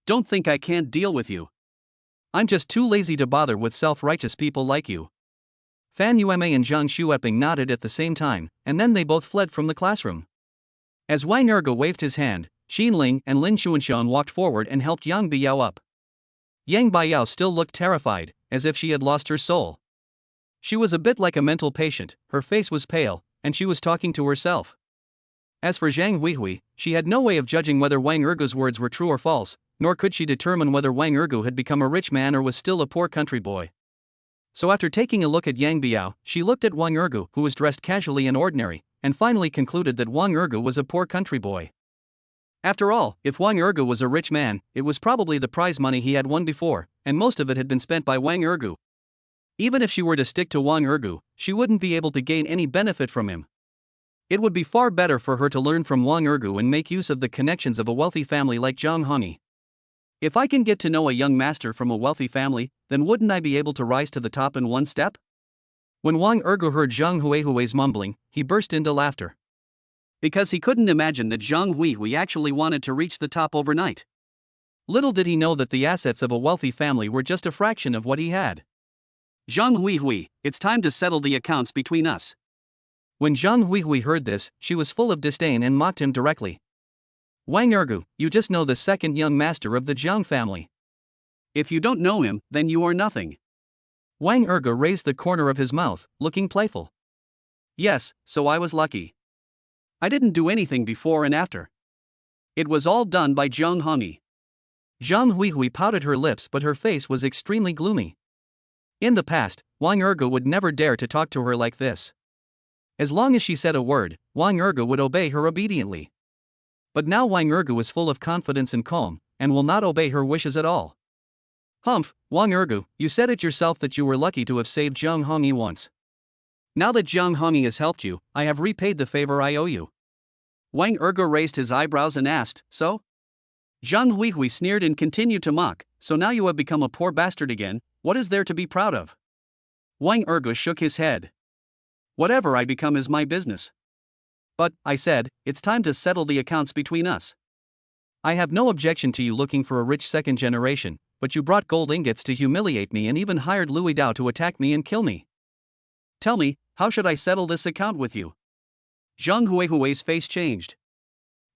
Don't think I can't deal with you. I'm just too lazy to bother with self-righteous people like you. Fan Yume and Zhang Xueping nodded at the same time, and then they both fled from the classroom. As Wang Ergu waved his hand, Xin Ling and Lin Xuanshan walked forward and helped Yang Biao up. Yang Biao still looked terrified, as if she had lost her soul. She was a bit like a mental patient, her face was pale, and she was talking to herself. As for Zhang Huihui, she had no way of judging whether Wang Ergu's words were true or false, nor could she determine whether Wang Ergu had become a rich man or was still a poor country boy. So after taking a look at Yang Biao, she looked at Wang Ergu, who was dressed casually and ordinary, and finally concluded that Wang Ergu was a poor country boy. After all, if Wang Ergu was a rich man, it was probably the prize money he had won before, and most of it had been spent by Wang Ergu. Even if she were to stick to Wang Ergu, she wouldn't be able to gain any benefit from him. It would be far better for her to learn from Wang Ergu and make use of the connections of a wealthy family like Zhang Hongyi. If I can get to know a young master from a wealthy family, then wouldn't I be able to rise to the top in one step? When Wang Ergu heard Zhang Huihui's mumbling, he burst into laughter. Because he couldn't imagine that Zhang Huihui actually wanted to reach the top overnight. Little did he know that the assets of a wealthy family were just a fraction of what he had. Zhang Huihui, it's time to settle the accounts between us. When Zhang Huihui heard this, she was full of disdain and mocked him directly. Wang Ergu, you just know the second young master of the Jiang family. If you don't know him, then you are nothing. Wang Ergu raised the corner of his mouth, looking playful. Yes, so I was lucky. I didn't do anything before and after. It was all done by Zhang Hongyi. Zhang Huihui pouted her lips, but her face was extremely gloomy. In the past, Wang Ergu would never dare to talk to her like this. As long as she said a word, Wang Ergu would obey her obediently. But now Wang Ergu is full of confidence and calm, and will not obey her wishes at all. Humph, Wang Ergu, you said it yourself that you were lucky to have saved Zhang Hongyi once. Now that Zhang Hongyi has helped you, I have repaid the favor I owe you. Wang Ergu raised his eyebrows and asked, so? Zhang Huihui sneered and continued to mock, so now you have become a poor bastard again, what is there to be proud of? Wang Ergu shook his head. Whatever I become is my business. But, I said, it's time to settle the accounts between us. I have no objection to you looking for a rich second generation, but you brought gold ingots to humiliate me and even hired Louis Dao to attack me and kill me. Tell me, how should I settle this account with you? Zhang Huihui's face changed.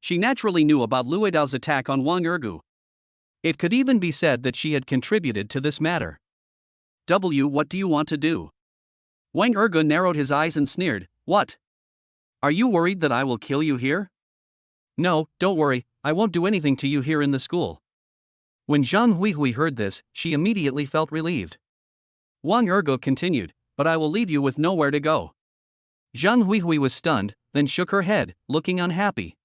She naturally knew about Louis Dao's attack on Wang Ergu. It could even be said that she had contributed to this matter. What do you want to do? Wang Ergu narrowed his eyes and sneered, What? Are you worried that I will kill you here? No, don't worry, I won't do anything to you here in the school. When Zhang Huihui heard this, she immediately felt relieved. Wang Ergu continued, But I will leave you with nowhere to go. Zhang Huihui was stunned, then shook her head, looking unhappy.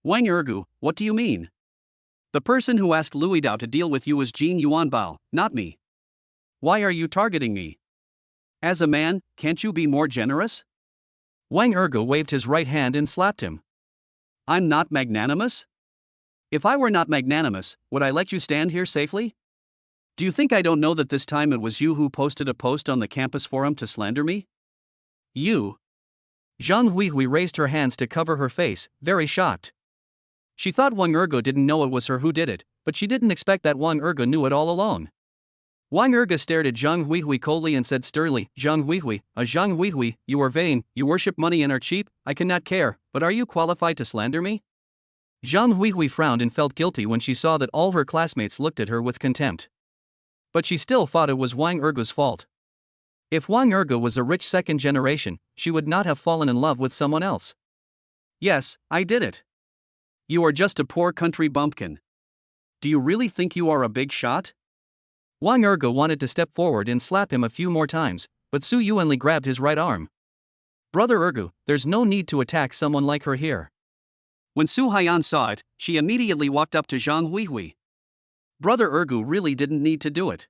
Wang Ergu, what do you mean? The person who asked Louis Dao to deal with you was Jin Yuanbao, not me. Why are you targeting me? As a man, can't you be more generous? Wang Ergu waved his right hand and slapped him. I'm not magnanimous? If I were not magnanimous, would I let you stand here safely? Do you think I don't know that this time it was you who posted a post on the campus forum to slander me? You? Zhang Huihui raised her hands to cover her face, very shocked. She thought Wang Ergu didn't know it was her who did it, but she didn't expect that Wang Ergu knew it all along. Wang Ergu stared at Zhang Huihui coldly and said sternly, Zhang Huihui, you are vain, you worship money and are cheap, I cannot care, but are you qualified to slander me? Zhang Huihui frowned and felt guilty when she saw that all her classmates looked at her with contempt. But she still thought it was Wang Ergu's fault. If Wang Ergu was a rich second generation, she would not have fallen in love with someone else. Yes, I did it. You are just a poor country bumpkin. Do you really think you are a big shot? Wang Ergu wanted to step forward and slap him a few more times, but Su Yuanli grabbed his right arm. Brother Ergu, there's no need to attack someone like her here. When Su Haiyan saw it, she immediately walked up to Zhang Huihui. Brother Ergu really didn't need to do it.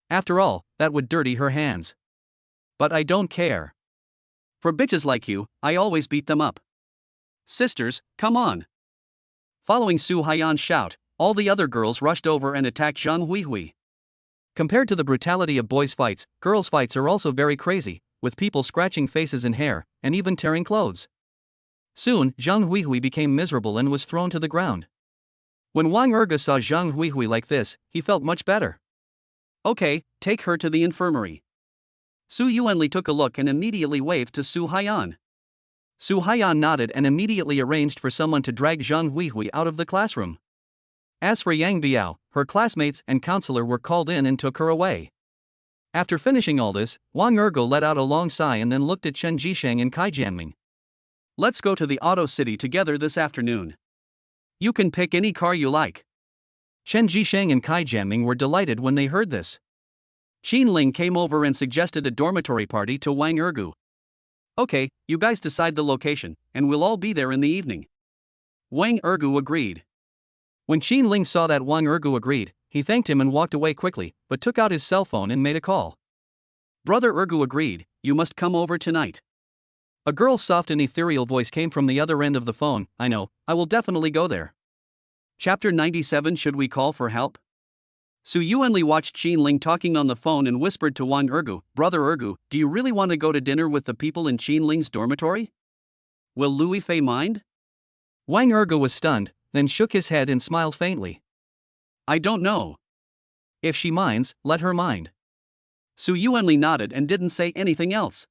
After all, that would dirty her hands. But I don't care. For bitches like you, I always beat them up. Sisters, come on. Following Su Haiyan's shout, all the other girls rushed over and attacked Zhang Huihui. Compared to the brutality of boys' fights, girls' fights are also very crazy, with people scratching faces and hair, and even tearing clothes. Soon, Zhang Huihui became miserable and was thrown to the ground. When Wang Ergu saw Zhang Huihui like this, he felt much better. Okay, take her to the infirmary. Su Yuanli took a look and immediately waved to Su Haiyan. Su Haiyan nodded and immediately arranged for someone to drag Zhang Huihui out of the classroom. As for Yang Biao, her classmates and counselor were called in and took her away. After finishing all this, Wang Ergu let out a long sigh and then looked at Chen Jisheng and Kai Jianming. Let's go to the Auto City together this afternoon. You can pick any car you like. Chen Jisheng and Kai Jianming were delighted when they heard this. Qin Ling came over and suggested a dormitory party to Wang Ergu. Okay, you guys decide the location, and we'll all be there in the evening. Wang Ergu agreed. When Qin Ling saw that Wang Ergu agreed, he thanked him and walked away quickly, but took out his cell phone and made a call. Brother Ergu agreed, you must come over tonight. A girl's soft and ethereal voice came from the other end of the phone, I know, I will definitely go there. Chapter 97 Should we call for help? Su Yuanli watched Qin Ling talking on the phone and whispered to Wang Ergu, Brother Ergu, do you really want to go to dinner with the people in Qin Ling's dormitory? Will Lu Fei mind? Wang Ergu was stunned, then shook his head and smiled faintly. I don't know. If she minds, let her mind. Su Yuanli nodded and didn't say anything else.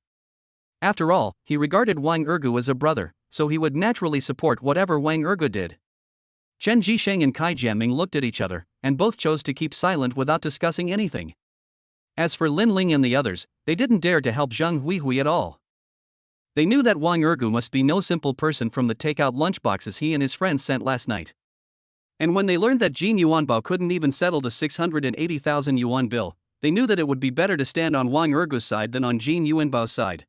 After all, he regarded Wang Ergu as a brother, so he would naturally support whatever Wang Ergu did. Chen Jisheng and Kai Jianming looked at each other, and both chose to keep silent without discussing anything. As for Lin Ling and the others, they didn't dare to help Zhang Huihui at all. They knew that Wang Ergu must be no simple person from the takeout lunchboxes he and his friends sent last night. And when they learned that Jin Yuanbao couldn't even settle the 680,000 yuan bill, they knew that it would be better to stand on Wang Ergu's side than on Jin Yuanbao's side.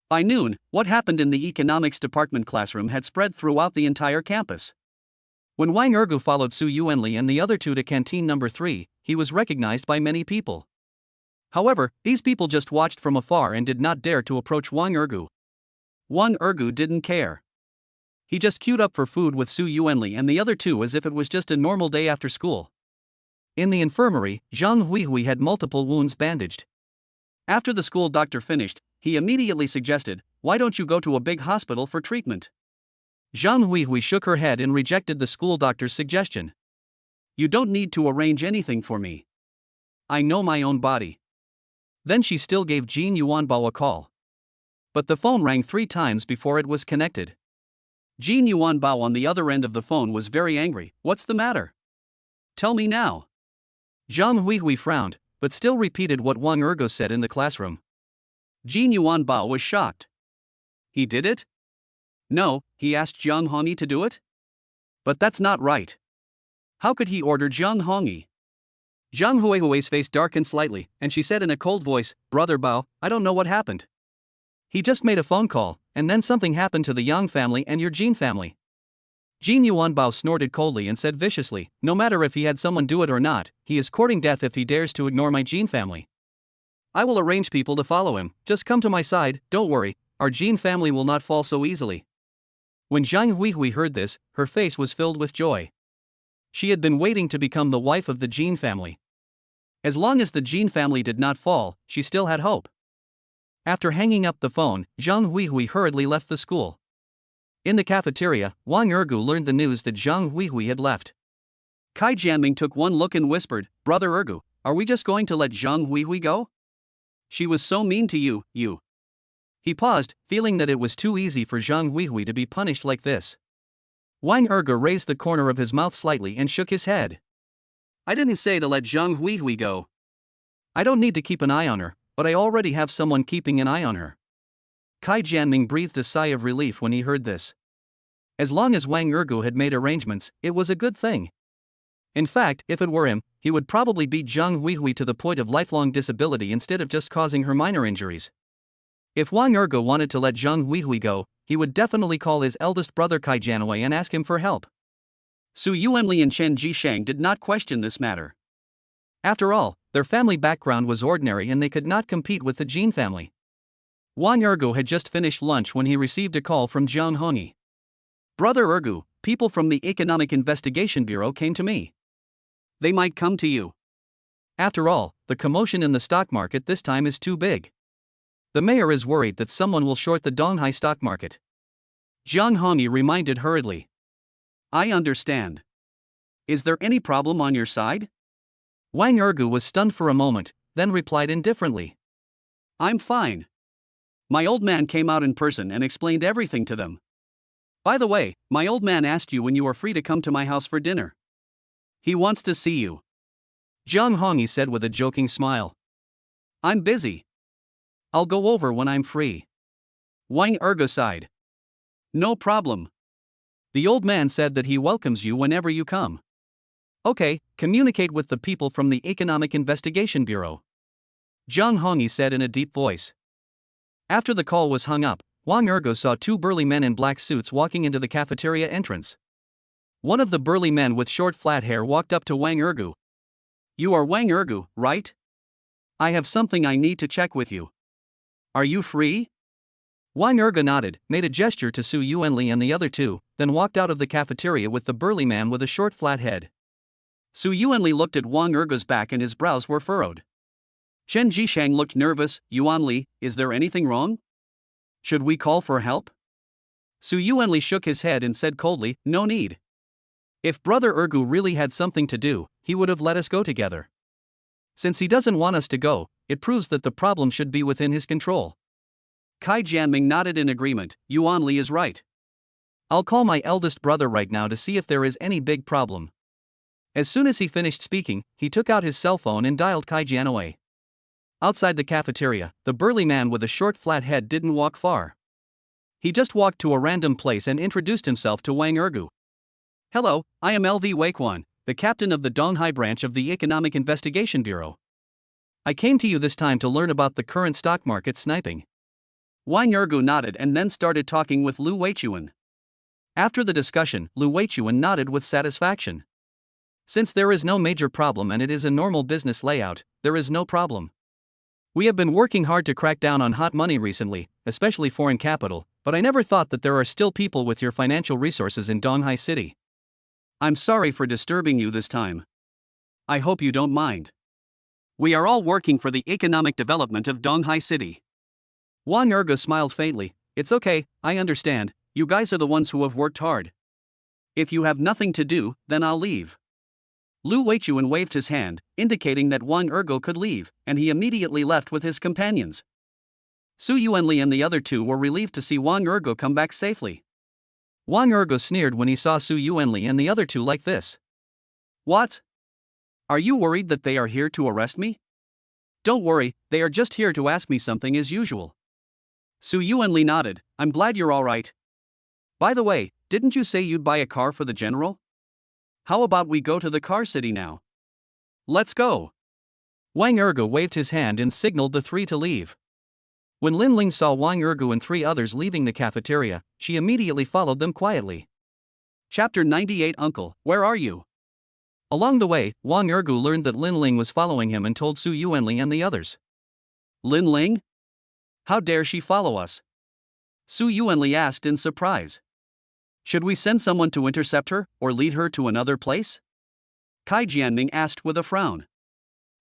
By noon, what happened in the economics department classroom had spread throughout the entire campus. When Wang Ergu followed Su Yuanli and the other two to canteen number 3, he was recognized by many people. However, these people just watched from afar and did not dare to approach Wang Ergu. Wang Ergu didn't care. He just queued up for food with Su Yuanli and the other two as if it was just a normal day after school. In the infirmary, Zhang Huihui had multiple wounds bandaged. After the school doctor finished, he immediately suggested, why don't you go to a big hospital for treatment? Zhang Huihui shook her head and rejected the school doctor's suggestion. You don't need to arrange anything for me. I know my own body. Then she still gave Jin Yuanbao a call. But the phone rang 3 times before it was connected. Jin Yuanbao on the other end of the phone was very angry. What's the matter? Tell me now. Zhang Huihui frowned, but still repeated what Wang Ergo said in the classroom. Jin Yuanbao was shocked. He did it? No, he asked Jiang Hongyi to do it? But that's not right. How could he order Jiang Hongyi? Zhang Huihui's face darkened slightly, and she said in a cold voice, Brother Bao, I don't know what happened. He just made a phone call, and then something happened to the Yang family and your Jin family. Jin Yuanbao snorted coldly and said viciously, no matter if he had someone do it or not, he is courting death if he dares to ignore my Jin family. I will arrange people to follow him, just come to my side, don't worry, our Jin family will not fall so easily. When Zhang Huihui heard this, her face was filled with joy. She had been waiting to become the wife of the Jin family. As long as the Jin family did not fall, she still had hope. After hanging up the phone, Zhang Huihui hurriedly left the school. In the cafeteria, Wang Ergu learned the news that Zhang Huihui had left. Kai Jianming took one look and whispered, Brother Ergu, are we just going to let Zhang Huihui go? She was so mean to you. He paused, feeling that it was too easy for Zhang Huihui to be punished like this. Wang Ergu raised the corner of his mouth slightly and shook his head. I didn't say to let Zhang Huihui go. I don't need to keep an eye on her, but I already have someone keeping an eye on her. Kai Jianming breathed a sigh of relief when he heard this. As long as Wang Ergu had made arrangements, it was a good thing. In fact, if it were him, he would probably beat Zhang Huihui to the point of lifelong disability instead of just causing her minor injuries. If Wang Ergu wanted to let Zhang Huihui go, he would definitely call his eldest brother Kai Jianwei and ask him for help. Su Yuanli and Chen Jishang did not question this matter. After all, their family background was ordinary and they could not compete with the Jin family. Wang Ergu had just finished lunch when he received a call from Jiang Hongyi. Brother Ergu, people from the Economic Investigation Bureau came to me. They might come to you. After all, the commotion in the stock market this time is too big. The mayor is worried that someone will short the Donghai stock market. Jiang Hongyi reminded hurriedly. I understand. Is there any problem on your side? Wang Ergu was stunned for a moment, then replied indifferently. I'm fine. My old man came out in person and explained everything to them. By the way, my old man asked you when you are free to come to my house for dinner. He wants to see you. Jiang Hongyi said with a joking smile. I'm busy. I'll go over when I'm free. Wang Ergu sighed. No problem. The old man said that he welcomes you whenever you come. Okay, communicate with the people from the Economic Investigation Bureau. Jiang Hongyi said in a deep voice. After the call was hung up, Wang Ergu saw 2 burly men in black suits walking into the cafeteria entrance. One of the burly men with short flat hair walked up to Wang Ergu. You are Wang Ergu, right? I have something I need to check with you. Are you free? Wang Ergu nodded, made a gesture to Su Yuanli and the other 2, then walked out of the cafeteria with the burly man with a short flat head. Su Yuanli looked at Wang Ergu's back and his brows were furrowed. Chen Jishang looked nervous. Yuanli, is there anything wrong? Should we call for help? Su Yuanli shook his head and said coldly, no need. If Brother Ergu really had something to do, he would have let us go together. Since he doesn't want us to go, it proves that the problem should be within his control. Kai Jianming nodded in agreement. Yuanli is right. I'll call my eldest brother right now to see if there is any big problem. As soon as he finished speaking, he took out his cell phone and dialed Kai Jianwei. Outside the cafeteria, the burly man with a short flat head didn't walk far. He just walked to a random place and introduced himself to Wang Ergu. Hello, I am LV Weiquan, the captain of the Donghai branch of the Economic Investigation Bureau. I came to you this time to learn about the current stock market sniping. Wang Ergu nodded and then started talking with Lu Weiquan. After the discussion, Lu Weiquan nodded with satisfaction. Since there is no major problem and it is a normal business layout, there is no problem. We have been working hard to crack down on hot money recently, especially foreign capital, but I never thought that there are still people with your financial resources in Donghai City. I'm sorry for disturbing you this time. I hope you don't mind. We are all working for the economic development of Donghai City. Wang Ergu smiled faintly. It's okay, I understand, you guys are the ones who have worked hard. If you have nothing to do, then I'll leave. Lu Yuan waved his hand, indicating that Wang Ergo could leave, and he immediately left with his companions. Su Yuanli and the other two were relieved to see Wang Ergo come back safely. Wang Ergo sneered when he saw Su Yuanli and the other two like this. What? Are you worried that they are here to arrest me? Don't worry, they are just here to ask me something as usual. Su Yuanli nodded, I'm glad you're alright. By the way, didn't you say you'd buy a car for the general? How about we go to the car city now? Let's go. Wang Ergo waved his hand and signaled the three to leave. When Lin Ling saw Wang Ergo and three others leaving the cafeteria, she immediately followed them quietly. Chapter 98 Uncle, where are you? Along the way, Wang Ergo learned that Lin Ling was following him and told Su Yuanli and the others. Lin Ling? How dare she follow us? Su Yuanli asked in surprise. Should we send someone to intercept her, or lead her to another place? Kai Jianming asked with a frown.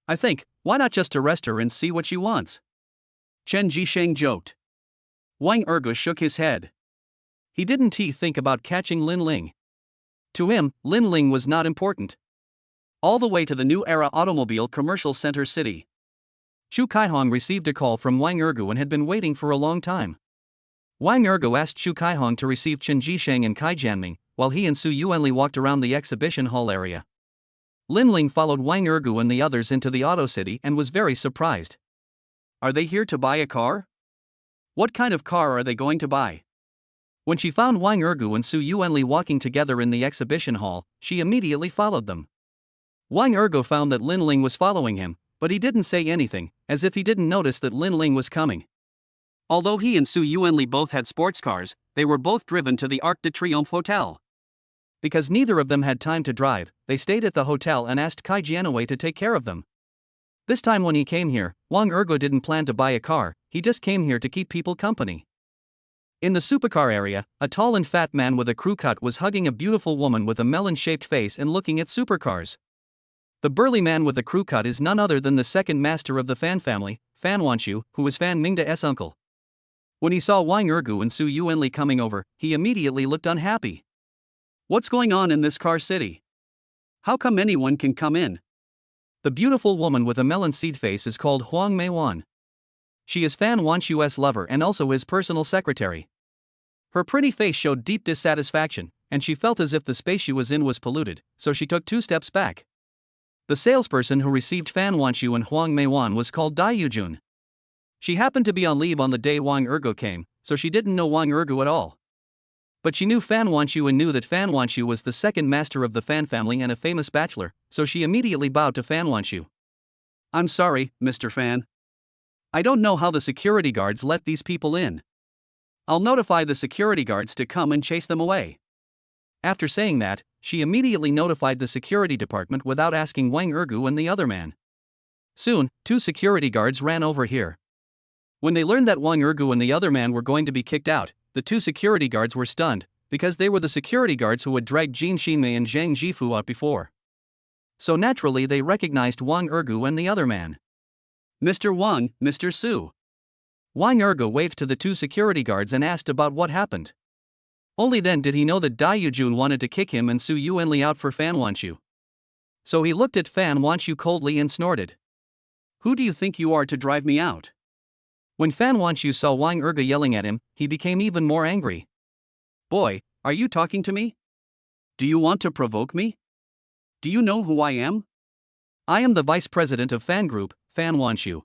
I think, why not just arrest her and see what she wants? Chen Jisheng joked. Wang Ergo shook his head. He didn't think about catching Lin Ling. To him, Lin Ling was not important. All the way to the New Era Automobile Commercial Center City. Chu Kaihong received a call from Wang Ergo and had been waiting for a long time. Wang Ergo asked Chu Kaihong to receive Chen Jisheng and Kai Jianming, while he and Su Yuanli walked around the exhibition hall area. Lin Ling followed Wang Ergo and the others into the Auto City and was very surprised. Are they here to buy a car? What kind of car are they going to buy? When she found Wang Ergo and Su Yuanli walking together in the exhibition hall, she immediately followed them. Wang Ergo found that Lin Ling was following him, but he didn't say anything, as if he didn't notice that Lin Ling was coming. Although he and Su Yuanli both had sports cars, they were both driven to the Arc de Triomphe Hotel. Because neither of them had time to drive, they stayed at the hotel and asked Kai Jianwei to take care of them. This time when he came here, Wang Ergo didn't plan to buy a car, he just came here to keep people company. In the supercar area, a tall and fat man with a crew cut was hugging a beautiful woman with a melon-shaped face and looking at supercars. The burly man with the crew cut is none other than the second master of the Fan family, Fan Wanshu, who was Fan Mingda's uncle. When he saw Wang Ergo and Su Yuanli coming over, he immediately looked unhappy. What's going on in this car city? How come anyone can come in? The beautiful woman with a melon seed face is called Huang Meiwan. She is Fan Wanshu's lover and also his personal secretary. Her pretty face showed deep dissatisfaction, and she felt as if the space she was in was polluted, so she took 2 steps back. The salesperson who received Fan Wanshu and Huang Meiwan was called Dai Yujun. She happened to be on leave on the day Wang Ergo came, so she didn't know Wang Ergo at all. But she knew Fan Wanshu and knew that Fan Wanshu was the second master of the Fan family and a famous bachelor, so she immediately bowed to Fan Wanshu. I'm sorry, Mr. Fan. I don't know how the security guards let these people in. I'll notify the security guards to come and chase them away. After saying that, she immediately notified the security department without asking Wang Ergo and the other man. Soon, 2 security guards ran over here. When they learned that Wang Ergo and the other man were going to be kicked out, the 2 security guards were stunned, because they were the security guards who had dragged Jin Xinmei and Zhang Jifu out before. So naturally they recognized Wang Ergo and the other man. Mr. Wang, Mr. Su. Wang Ergo waved to the 2 security guards and asked about what happened. Only then did he know that Dai Yujun wanted to kick him and Su Yuanli out for Fan Wanshu. So he looked at Fan Wanshu coldly and snorted. Who do you think you are to drive me out? When Fan Wanshu saw Wang Ergo yelling at him, he became even more angry. Boy, are you talking to me? Do you want to provoke me? Do you know who I am? I am the vice president of Fan Group, Fan Wanshu.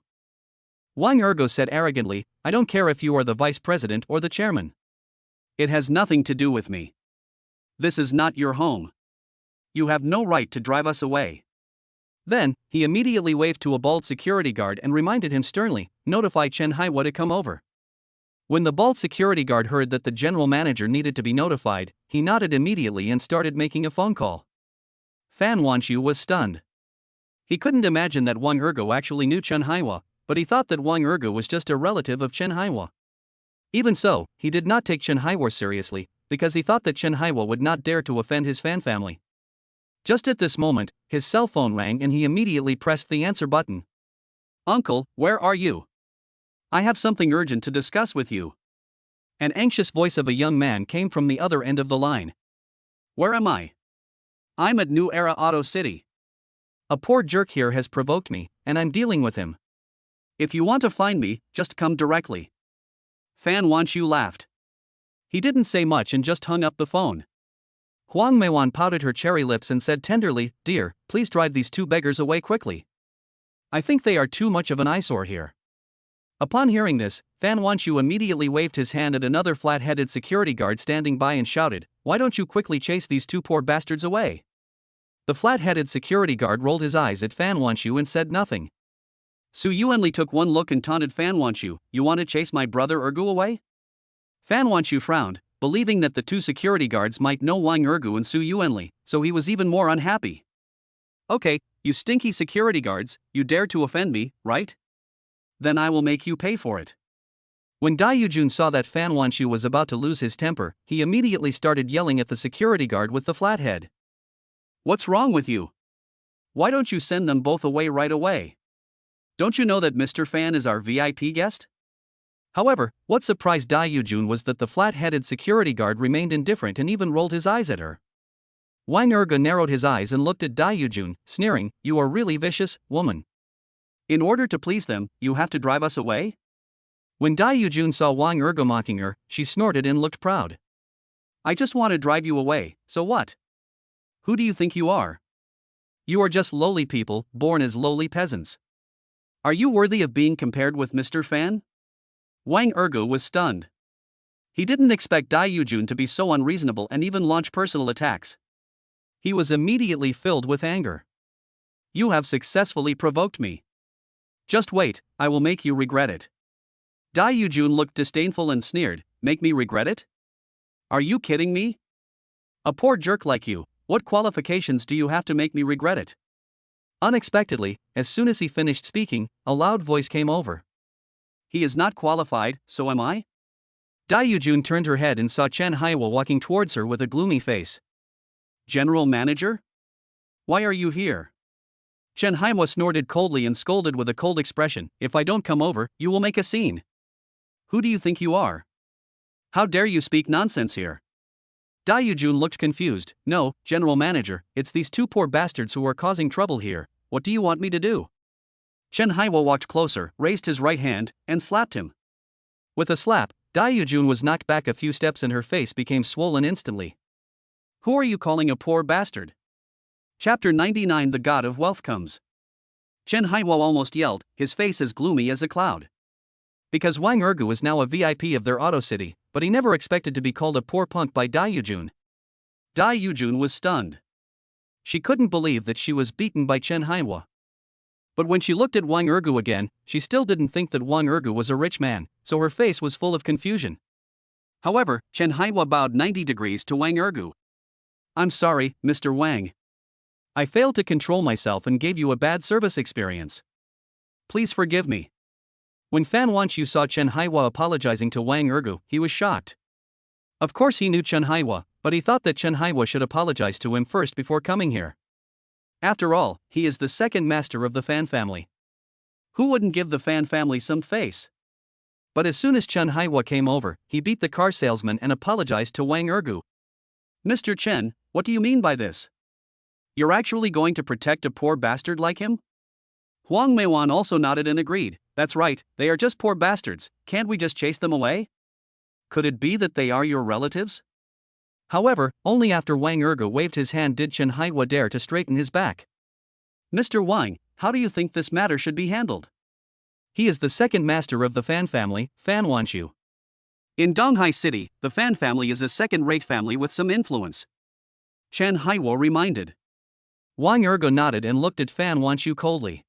Wang Ergo said arrogantly, I don't care if you are the vice president or the chairman. It has nothing to do with me. This is not your home. You have no right to drive us away. Then, he immediately waved to a bald security guard and reminded him sternly, notify Chen Haiwa to come over. When the bald security guard heard that the general manager needed to be notified, he nodded immediately and started making a phone call. Fan Wanshu was stunned. He couldn't imagine that Wang Ergo actually knew Chen Haiwa, but he thought that Wang Ergo was just a relative of Chen Haiwa. Even so, he did not take Chen Haiwa seriously, because he thought that Chen Haiwa would not dare to offend his Fan family. Just at this moment, his cell phone rang and he immediately pressed the answer button. Uncle, where are you? I have something urgent to discuss with you. An anxious voice of a young man came from the other end of the line. Where am I? I'm at New Era Auto City. A poor jerk here has provoked me, and I'm dealing with him. If you want to find me, just come directly. Fan Wanshu laughed. He didn't say much and just hung up the phone. Huang Meiwan pouted her cherry lips and said tenderly, "Dear, please drive these two beggars away quickly. I think they are too much of an eyesore here." Upon hearing this, Fan Wanshu immediately waved his hand at another flat-headed security guard standing by and shouted, "Why don't you quickly chase these two poor bastards away?" The flat-headed security guard rolled his eyes at Fan Wanshu and said nothing. Su Yuanli took one look and taunted Fan Wanshu, "You want to chase my brother Ergu away?" Fan Wanshu frowned, believing that the two security guards might know Wang Ergu and Su Yuanli, so he was even more unhappy. "Okay, you stinky security guards, you dare to offend me, right? Then I will make you pay for it." When Dai Yujun saw that Fan Wanshu was about to lose his temper, he immediately started yelling at the security guard with the flat head. "What's wrong with you? Why don't you send them both away right away? Don't you know that Mr. Fan is our VIP guest?" However, what surprised Dai Yujun was that the flat-headed security guard remained indifferent and even rolled his eyes at her. Wang Erga narrowed his eyes and looked at Dai Yujun, sneering, "You are really vicious, woman. In order to please them, you have to drive us away?" When Dai Yujun saw Wang Erga mocking her, she snorted and looked proud. "I just want to drive you away, so what? Who do you think you are? You are just lowly people, born as lowly peasants. Are you worthy of being compared with Mr. Fan?" Wang Ergu was stunned. He didn't expect Dai Yujun to be so unreasonable and even launch personal attacks. He was immediately filled with anger. "You have successfully provoked me. Just wait, I will make you regret it." Dai Yujun looked disdainful and sneered, "Make me regret it? Are you kidding me? A poor jerk like you, what qualifications do you have to make me regret it?" Unexpectedly, as soon as he finished speaking, a loud voice came over. "He is not qualified, so am I?" Dai Yujun turned her head and saw Chen Haiwa walking towards her with a gloomy face. "General Manager? Why are you here?" Chen Haiwa snorted coldly and scolded with a cold expression, "If I don't come over, you will make a scene." "Who do you think you are? How dare you speak nonsense here?" Dai Yujun looked confused. "No, General Manager, it's these two poor bastards who are causing trouble here. What do you want me to do?" Chen Haiwa walked closer, raised his right hand, and slapped him. With a slap, Dai Yujun was knocked back a few steps and her face became swollen instantly. "Who are you calling a poor bastard?" Chapter 99 The God of Wealth Comes. Chen Haiwa almost yelled, his face as gloomy as a cloud. Because Wang Ergu is now a VIP of their auto city, but he never expected to be called a poor punk by Dai Yujun. Dai Yujun was stunned. She couldn't believe that she was beaten by Chen Haiwa. But when she looked at Wang Ergu again, she still didn't think that Wang Ergu was a rich man, so her face was full of confusion. However, Chen Haiwa bowed 90 degrees to Wang Ergu. "I'm sorry, Mr. Wang. I failed to control myself and gave you a bad service experience. Please forgive me." When Fan Wanshu saw Chen Haiwa apologizing to Wang Ergu, he was shocked. Of course he knew Chen Haiwa, but he thought that Chen Haiwa should apologize to him first before coming here. After all, he is the second master of the Fan family. Who wouldn't give the Fan family some face? But as soon as Chen Haiwa came over, he beat the car salesman and apologized to Wang Ergu. "Mr. Chen, what do you mean by this? You're actually going to protect a poor bastard like him?" Huang Meiwan also nodded and agreed, "That's right, they are just poor bastards, can't we just chase them away? Could it be that they are your relatives?" However, only after Wang Ergu waved his hand did Chen Haiwa dare to straighten his back. "Mr. Wang, how do you think this matter should be handled?" He is the second master of the Fan family, Fan Wanshu. In Donghai City, the Fan family is a second-rate family with some influence. Chen Haiwa reminded. Wang Ergu nodded and looked at Fan Wanshu coldly.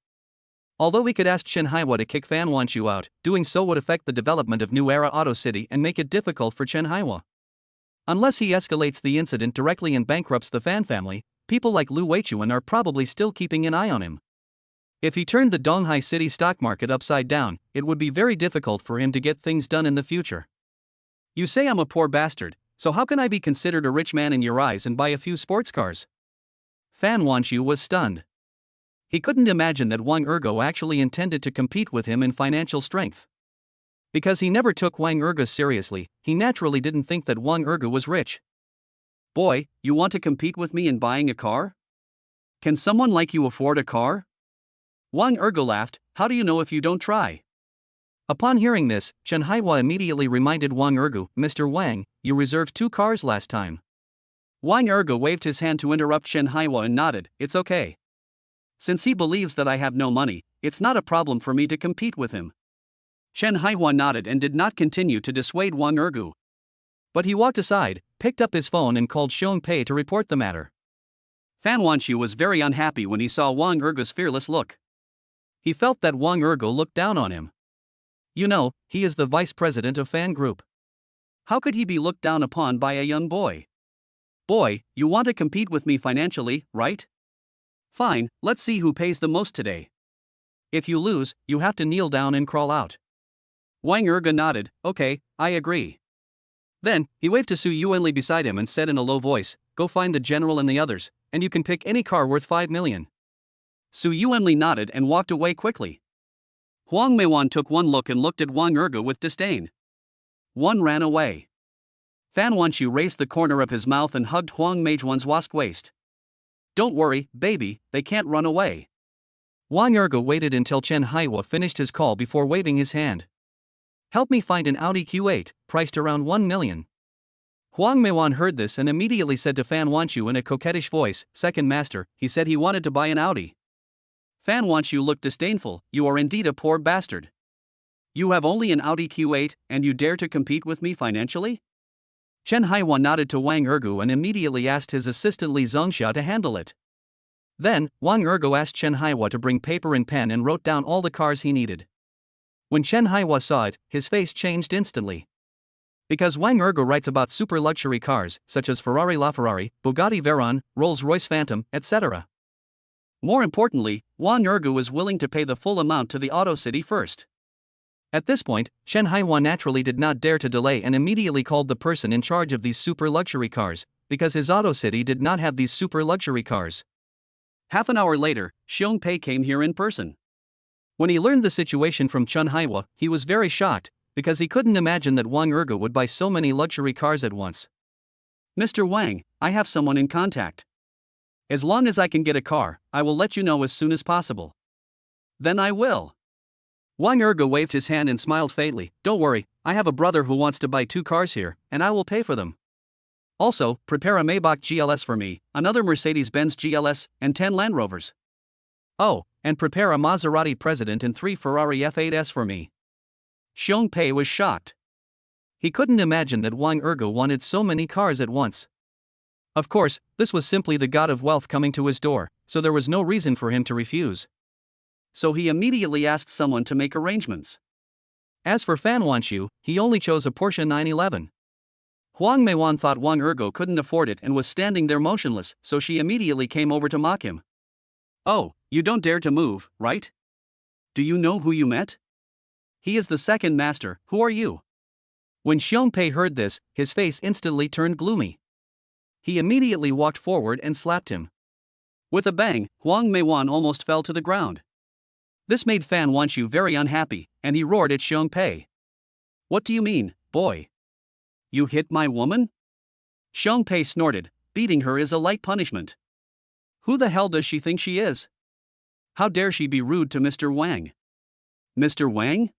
Although he could ask Chen Haiwa to kick Fan Wanshu out, doing so would affect the development of New Era Auto City and make it difficult for Chen Haiwa. Unless he escalates the incident directly and bankrupts the Fan family, people like Lu Weichuan are probably still keeping an eye on him. If he turned the Donghai City stock market upside down, it would be very difficult for him to get things done in the future. "You say I'm a poor bastard, so how can I be considered a rich man in your eyes and buy a few sports cars?" Fan Wanshu was stunned. He couldn't imagine that Wang Ergu actually intended to compete with him in financial strength. Because he never took Wang Erga seriously, he naturally didn't think that Wang Erga was rich. Boy, you want to compete with me in buying a car? Can someone like you afford a car? Wang Erga laughed, how do you know if you don't try? Upon hearing this, Chen Haiwa immediately reminded Wang Ergu, Mr. Wang, you reserved 2 cars last time. Wang Erga waved his hand to interrupt Chen Haiwa and nodded, it's okay. Since he believes that I have no money, it's not a problem for me to compete with him. Chen Haiwa nodded and did not continue to dissuade Wang Ergu. But he walked aside, picked up his phone and called Xiong Pei to report the matter. Fan Wanxiu was very unhappy when he saw Wang Ergu's fearless look. He felt that Wang Ergu looked down on him. You know, he is the vice president of Fan Group. How could he be looked down upon by a young boy? Boy, you want to compete with me financially, right? Fine, let's see who pays the most today. If you lose, you have to kneel down and crawl out. Wang Erga nodded, okay, I agree. Then, he waved to Su Yuanli beside him and said in a low voice, go find the general and the others, and you can pick any car worth 5 million. Su Yuanli nodded and walked away quickly. Huang Meiwan took one look and looked at Wang Erga with disdain. One ran away. Fan Wanxiu raised the corner of his mouth and hugged Huang Meijuan's waist. Don't worry, baby, they can't run away. Wang Erga waited until Chen Haiwa finished his call before waving his hand. Help me find an Audi Q8, priced around 1 million. Huang Meiwan heard this and immediately said to Fan Wanxiu in a coquettish voice, second master, he said he wanted to buy an Audi. Fan Wanxiu looked disdainful, you are indeed a poor bastard. You have only an Audi Q8, and you dare to compete with me financially? Chen Haiwan nodded to Wang Ergu and immediately asked his assistant Li Zongxia to handle it. Then, Wang Ergu asked Chen Haiwa to bring paper and pen and wrote down all the cars he needed. When Chen Haiwa saw it, his face changed instantly. Because Wang Ergu writes about super luxury cars, such as Ferrari LaFerrari, Bugatti Veyron, Rolls-Royce Phantom, etc. More importantly, Wang Ergu is willing to pay the full amount to the Auto City first. At this point, Chen Haiwan naturally did not dare to delay and immediately called the person in charge of these super luxury cars, because his Auto City did not have these super luxury cars. Half an hour later, Xiong Pei came here in person. When he learned the situation from Chen Haiwa, he was very shocked, because he couldn't imagine that Wang Ergu would buy so many luxury cars at once. Mr. Wang, I have someone in contact. As long as I can get a car, I will let you know as soon as possible. Then I will. Wang Ergu waved his hand and smiled faintly, don't worry, I have a brother who wants to buy 2 cars here, and I will pay for them. Also, prepare a Maybach GLS for me, another Mercedes-Benz GLS, and 10 Land Rovers. Oh, and prepare a Maserati President and 3 Ferrari F8s for me. Xiong Pei was shocked. He couldn't imagine that Wang Ergu wanted so many cars at once. Of course, this was simply the god of wealth coming to his door, so there was no reason for him to refuse. So he immediately asked someone to make arrangements. As for Fan Wanxiu, he only chose a Porsche 911. Huang Meiwan thought Wang Ergu couldn't afford it and was standing there motionless, so she immediately came over to mock him. Oh, you don't dare to move, right? Do you know who you met? He is the second master, who are you? When Xiong Pei heard this, his face instantly turned gloomy. He immediately walked forward and slapped him. With a bang, Huang Meiwan almost fell to the ground. This made Fan Wanxiu very unhappy, and he roared at Xiong Pei. What do you mean, boy? You hit my woman? Xiong Pei snorted, beating her is a light punishment. Who the hell does she think she is? How dare she be rude to Mr. Wang? Mr. Wang?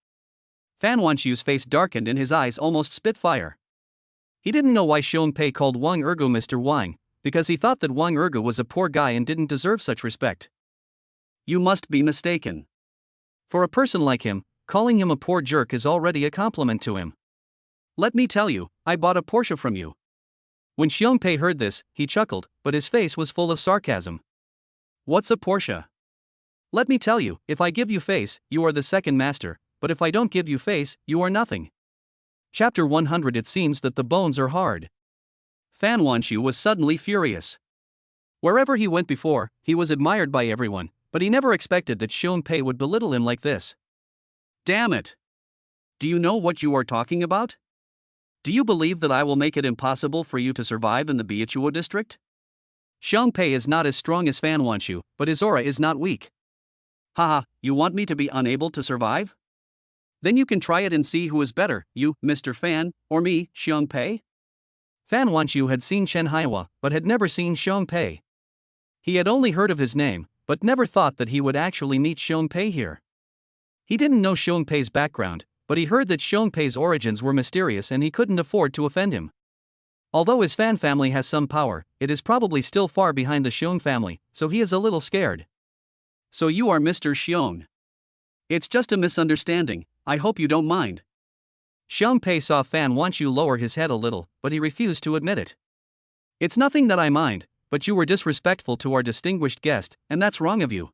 Fan Wanxiu's face darkened and his eyes almost spit fire. He didn't know why Xiong Pei called Wang Ergu Mr. Wang, because he thought that Wang Ergu was a poor guy and didn't deserve such respect. You must be mistaken. For a person like him, calling him a poor jerk is already a compliment to him. Let me tell you, I bought a Porsche from you. When Xiong Pei heard this, he chuckled, but his face was full of sarcasm. What's a Porsche? Let me tell you, if I give you face, you are the second master, but if I don't give you face, you are nothing. Chapter 100. It seems that the bones are hard. Fan Wanxiu was suddenly furious. Wherever he went before, he was admired by everyone, but he never expected that Xiong Pei would belittle him like this. Damn it! Do you know what you are talking about? Do you believe that I will make it impossible for you to survive in the Beichuo district? Xiong Pei is not as strong as Fan Wanxiu, but his aura is not weak. Haha, you want me to be unable to survive? Then you can try it and see who is better, you, Mr. Fan, or me, Xiong Pei? Fan Wanqiu had seen Chen Haiwa, but had never seen Xiong Pei. He had only heard of his name, but never thought that he would actually meet Xiong Pei here. He didn't know Xiong Pei's background, but he heard that Xiong Pei's origins were mysterious and he couldn't afford to offend him. Although his Fan family has some power, it is probably still far behind the Xiong family, so he is a little scared. So you are Mr. Xiong. It's just a misunderstanding, I hope you don't mind. Xiong Pei saw Fan Wanqiu lower his head a little, but he refused to admit it. It's nothing that I mind, but you were disrespectful to our distinguished guest, and that's wrong of you.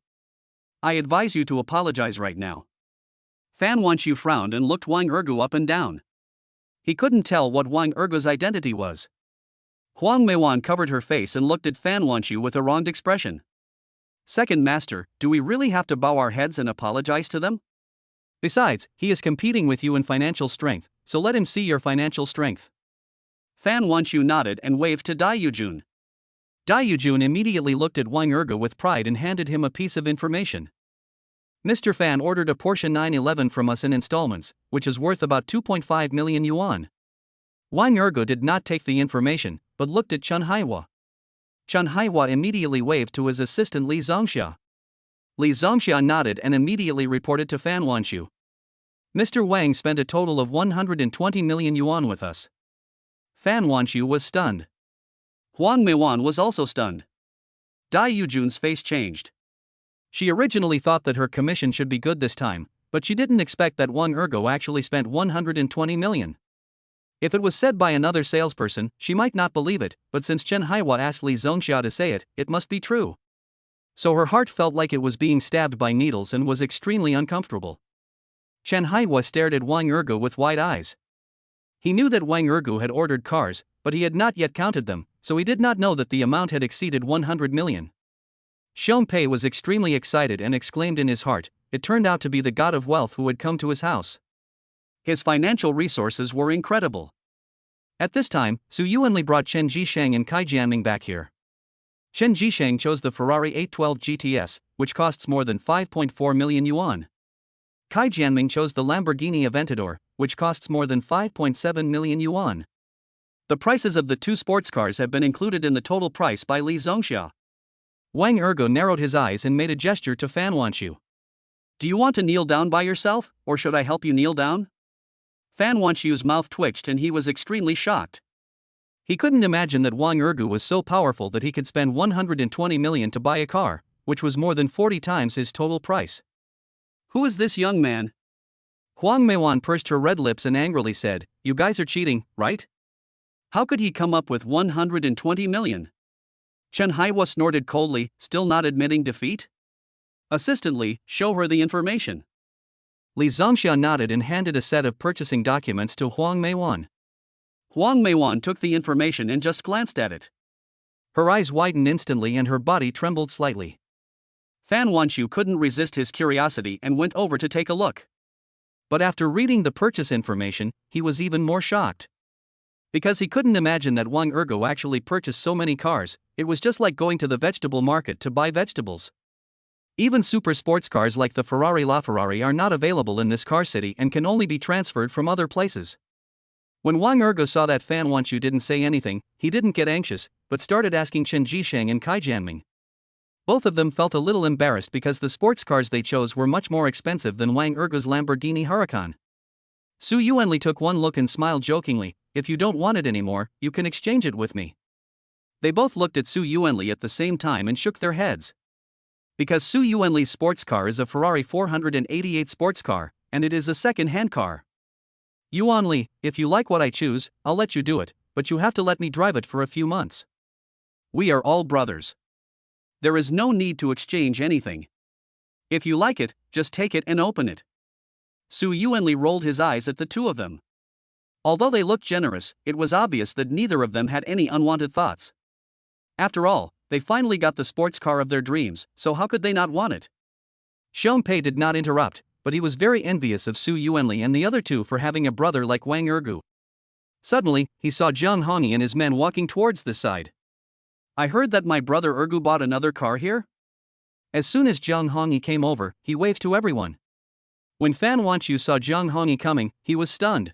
I advise you to apologize right now. Fan Wanqiu frowned and looked Wang Ergu up and down. He couldn't tell what Wang Ergu's identity was. Huang Meiwan covered her face and looked at Fan Wanqiu with a wronged expression. Second master, do we really have to bow our heads and apologize to them? Besides, he is competing with you in financial strength, so let him see your financial strength. Fan Wanqiu nodded and waved to Dai Yujun. Dai Yujun immediately looked at Wang Ergu with pride and handed him a piece of information. Mr. Fan ordered a Porsche 911 from us in installments, which is worth about 2.5 million yuan. Wang Ergu did not take the information, but looked at Chen Haiwa. Chen Haiwa immediately waved to his assistant Li Zongxia. Li Zongxia nodded and immediately reported to Fan Wanqiu. Mr. Wang spent a total of 120 million yuan with us. Fan Wanqiu was stunned. Huang Meiwan was also stunned. Dai Yujun's face changed. She originally thought that her commission should be good this time, but she didn't expect that Wang Ergu actually spent 120 million. If it was said by another salesperson, she might not believe it, but since Chen Haiwa asked Li Zongxia to say it, it must be true. So her heart felt like it was being stabbed by needles and was extremely uncomfortable. Chen Haiwa stared at Wang Ergu with wide eyes. He knew that Wang Ergu had ordered cars, but he had not yet counted them, so he did not know that the amount had exceeded 100 million. Xiong Pei was extremely excited and exclaimed in his heart, it turned out to be the god of wealth who had come to his house. His financial resources were incredible. At this time, Su Yuanli brought Chen Jisheng and Kai Jianming back here. Chen Jisheng chose the Ferrari 812 GTS, which costs more than 5.4 million yuan. Kai Jianming chose the Lamborghini Aventador, which costs more than 5.7 million yuan. The prices of the two sports cars have been included in the total price by Li Zongxia. Wang Ergu narrowed his eyes and made a gesture to Fan Wanqiu. Do you want to kneel down by yourself, or should I help you kneel down? Fan Wanqiu's mouth twitched and he was extremely shocked. He couldn't imagine that Wang Ergu was so powerful that he could spend 120 million to buy a car, which was more than 40 times his total price. Who is this young man? Huang Meiwan pursed her red lips and angrily said, you guys are cheating, right? How could he come up with 120 million? Chen Haiwa snorted coldly, still not admitting defeat. Assistant Li, show her the information. Li Zongxia nodded and handed a set of purchasing documents to Huang Meiwan. Huang Meiwan took the information and just glanced at it. Her eyes widened instantly and her body trembled slightly. Fan Wanqiu couldn't resist his curiosity and went over to take a look. But after reading the purchase information, he was even more shocked. Because he couldn't imagine that Wang Ergu actually purchased so many cars, it was just like going to the vegetable market to buy vegetables. Even super sports cars like the Ferrari LaFerrari are not available in this car city and can only be transferred from other places. When Wang Ergu saw that Fan Wanqiu didn't say anything, he didn't get anxious, but started asking Chen Jisheng and Kai Jianming. Both of them felt a little embarrassed because the sports cars they chose were much more expensive than Wang Ergu's Lamborghini Huracan. Su Yuanli took one look and smiled jokingly, if you don't want it anymore, you can exchange it with me. They both looked at Su Yuanli at the same time and shook their heads. Because Su Yuanli's sports car is a Ferrari 488 sports car, and it is a second-hand car. Yuanli, if you like what I choose, I'll let you do it, but you have to let me drive it for a few months. We are all brothers. There is no need to exchange anything. If you like it, just take it and open it. Su Yuanli rolled his eyes at the two of them. Although they looked generous, it was obvious that neither of them had any unwanted thoughts. After all, they finally got the sports car of their dreams, so how could they not want it? Xiong Pei did not interrupt, but he was very envious of Su Yuanli and the other two for having a brother like Wang Ergu. Suddenly, he saw Zhang Hongyi and his men walking towards the side. I heard that my brother Ergu bought another car here? As soon as Zhang Hongyi came over, he waved to everyone. When Fan Wanqiu saw Zhang Hongyi coming, he was stunned.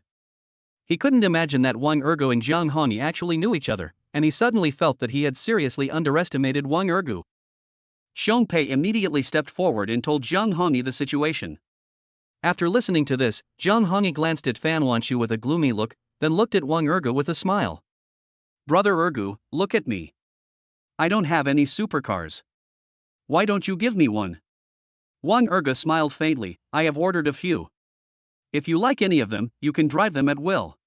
He couldn't imagine that Wang Ergu and Zhang Hongyi actually knew each other, and he suddenly felt that he had seriously underestimated Wang Ergu. Xiong Pei immediately stepped forward and told Zhang Hongyi the situation. After listening to this, Zhang Hongyi glanced at Fan Wanqiu with a gloomy look, then looked at Wang Ergu with a smile. "Brother Ergu, look at me. I don't have any supercars. Why don't you give me one?" Wang Ergu smiled faintly. "I have ordered a few. If you like any of them, you can drive them at will."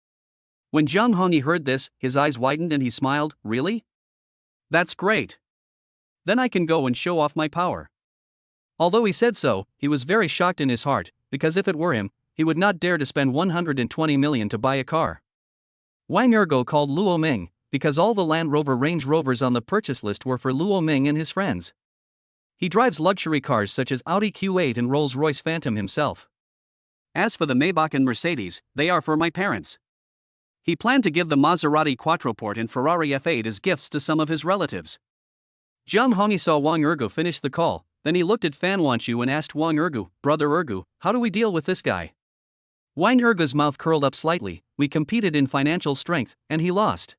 When Zhang Hongyi heard this, his eyes widened and he smiled. "Really? That's great. Then I can go and show off my power." Although he said so, he was very shocked in his heart, because if it were him, he would not dare to spend 120 million to buy a car. Wang Ergu called Luo Ming, because all the Land Rover Range Rovers on the purchase list were for Luo Ming and his friends. He drives luxury cars such as Audi Q8 and Rolls-Royce Phantom himself. As for the Maybach and Mercedes, they are for my parents. He planned to give the Maserati Quattroporte and Ferrari F8 as gifts to some of his relatives. Zhang Hongyi saw Wang Ergu finish the call, then he looked at Fan Wanqiu and asked Wang Ergu, "Brother Ergu, how do we deal with this guy?" Wang Ergu's mouth curled up slightly. "We competed in financial strength, and he lost.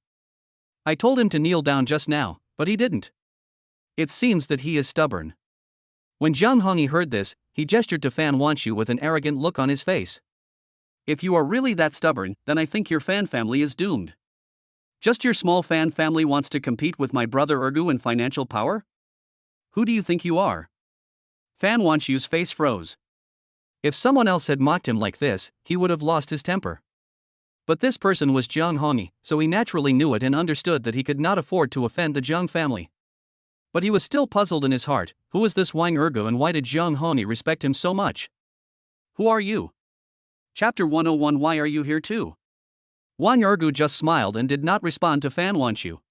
I told him to kneel down just now, but he didn't. It seems that he is stubborn." When Zhang Hongyi heard this, he gestured to Fan Wanqiu with an arrogant look on his face. "If you are really that stubborn, then I think your Fan family is doomed. Just your small Fan family wants to compete with my brother Ergu in financial power? Who do you think you are?" Fan Wanqiu's face froze. If someone else had mocked him like this, he would have lost his temper. But this person was Zhang Hongyi, so he naturally knew it and understood that he could not afford to offend the Zhang family. But he was still puzzled in his heart. Who was this Wang Ergu and why did Zhang Hongyi respect him so much? "Who are you?" Chapter 101. Why are you here too? Wang Ergu just smiled and did not respond to Fan Wanqiu.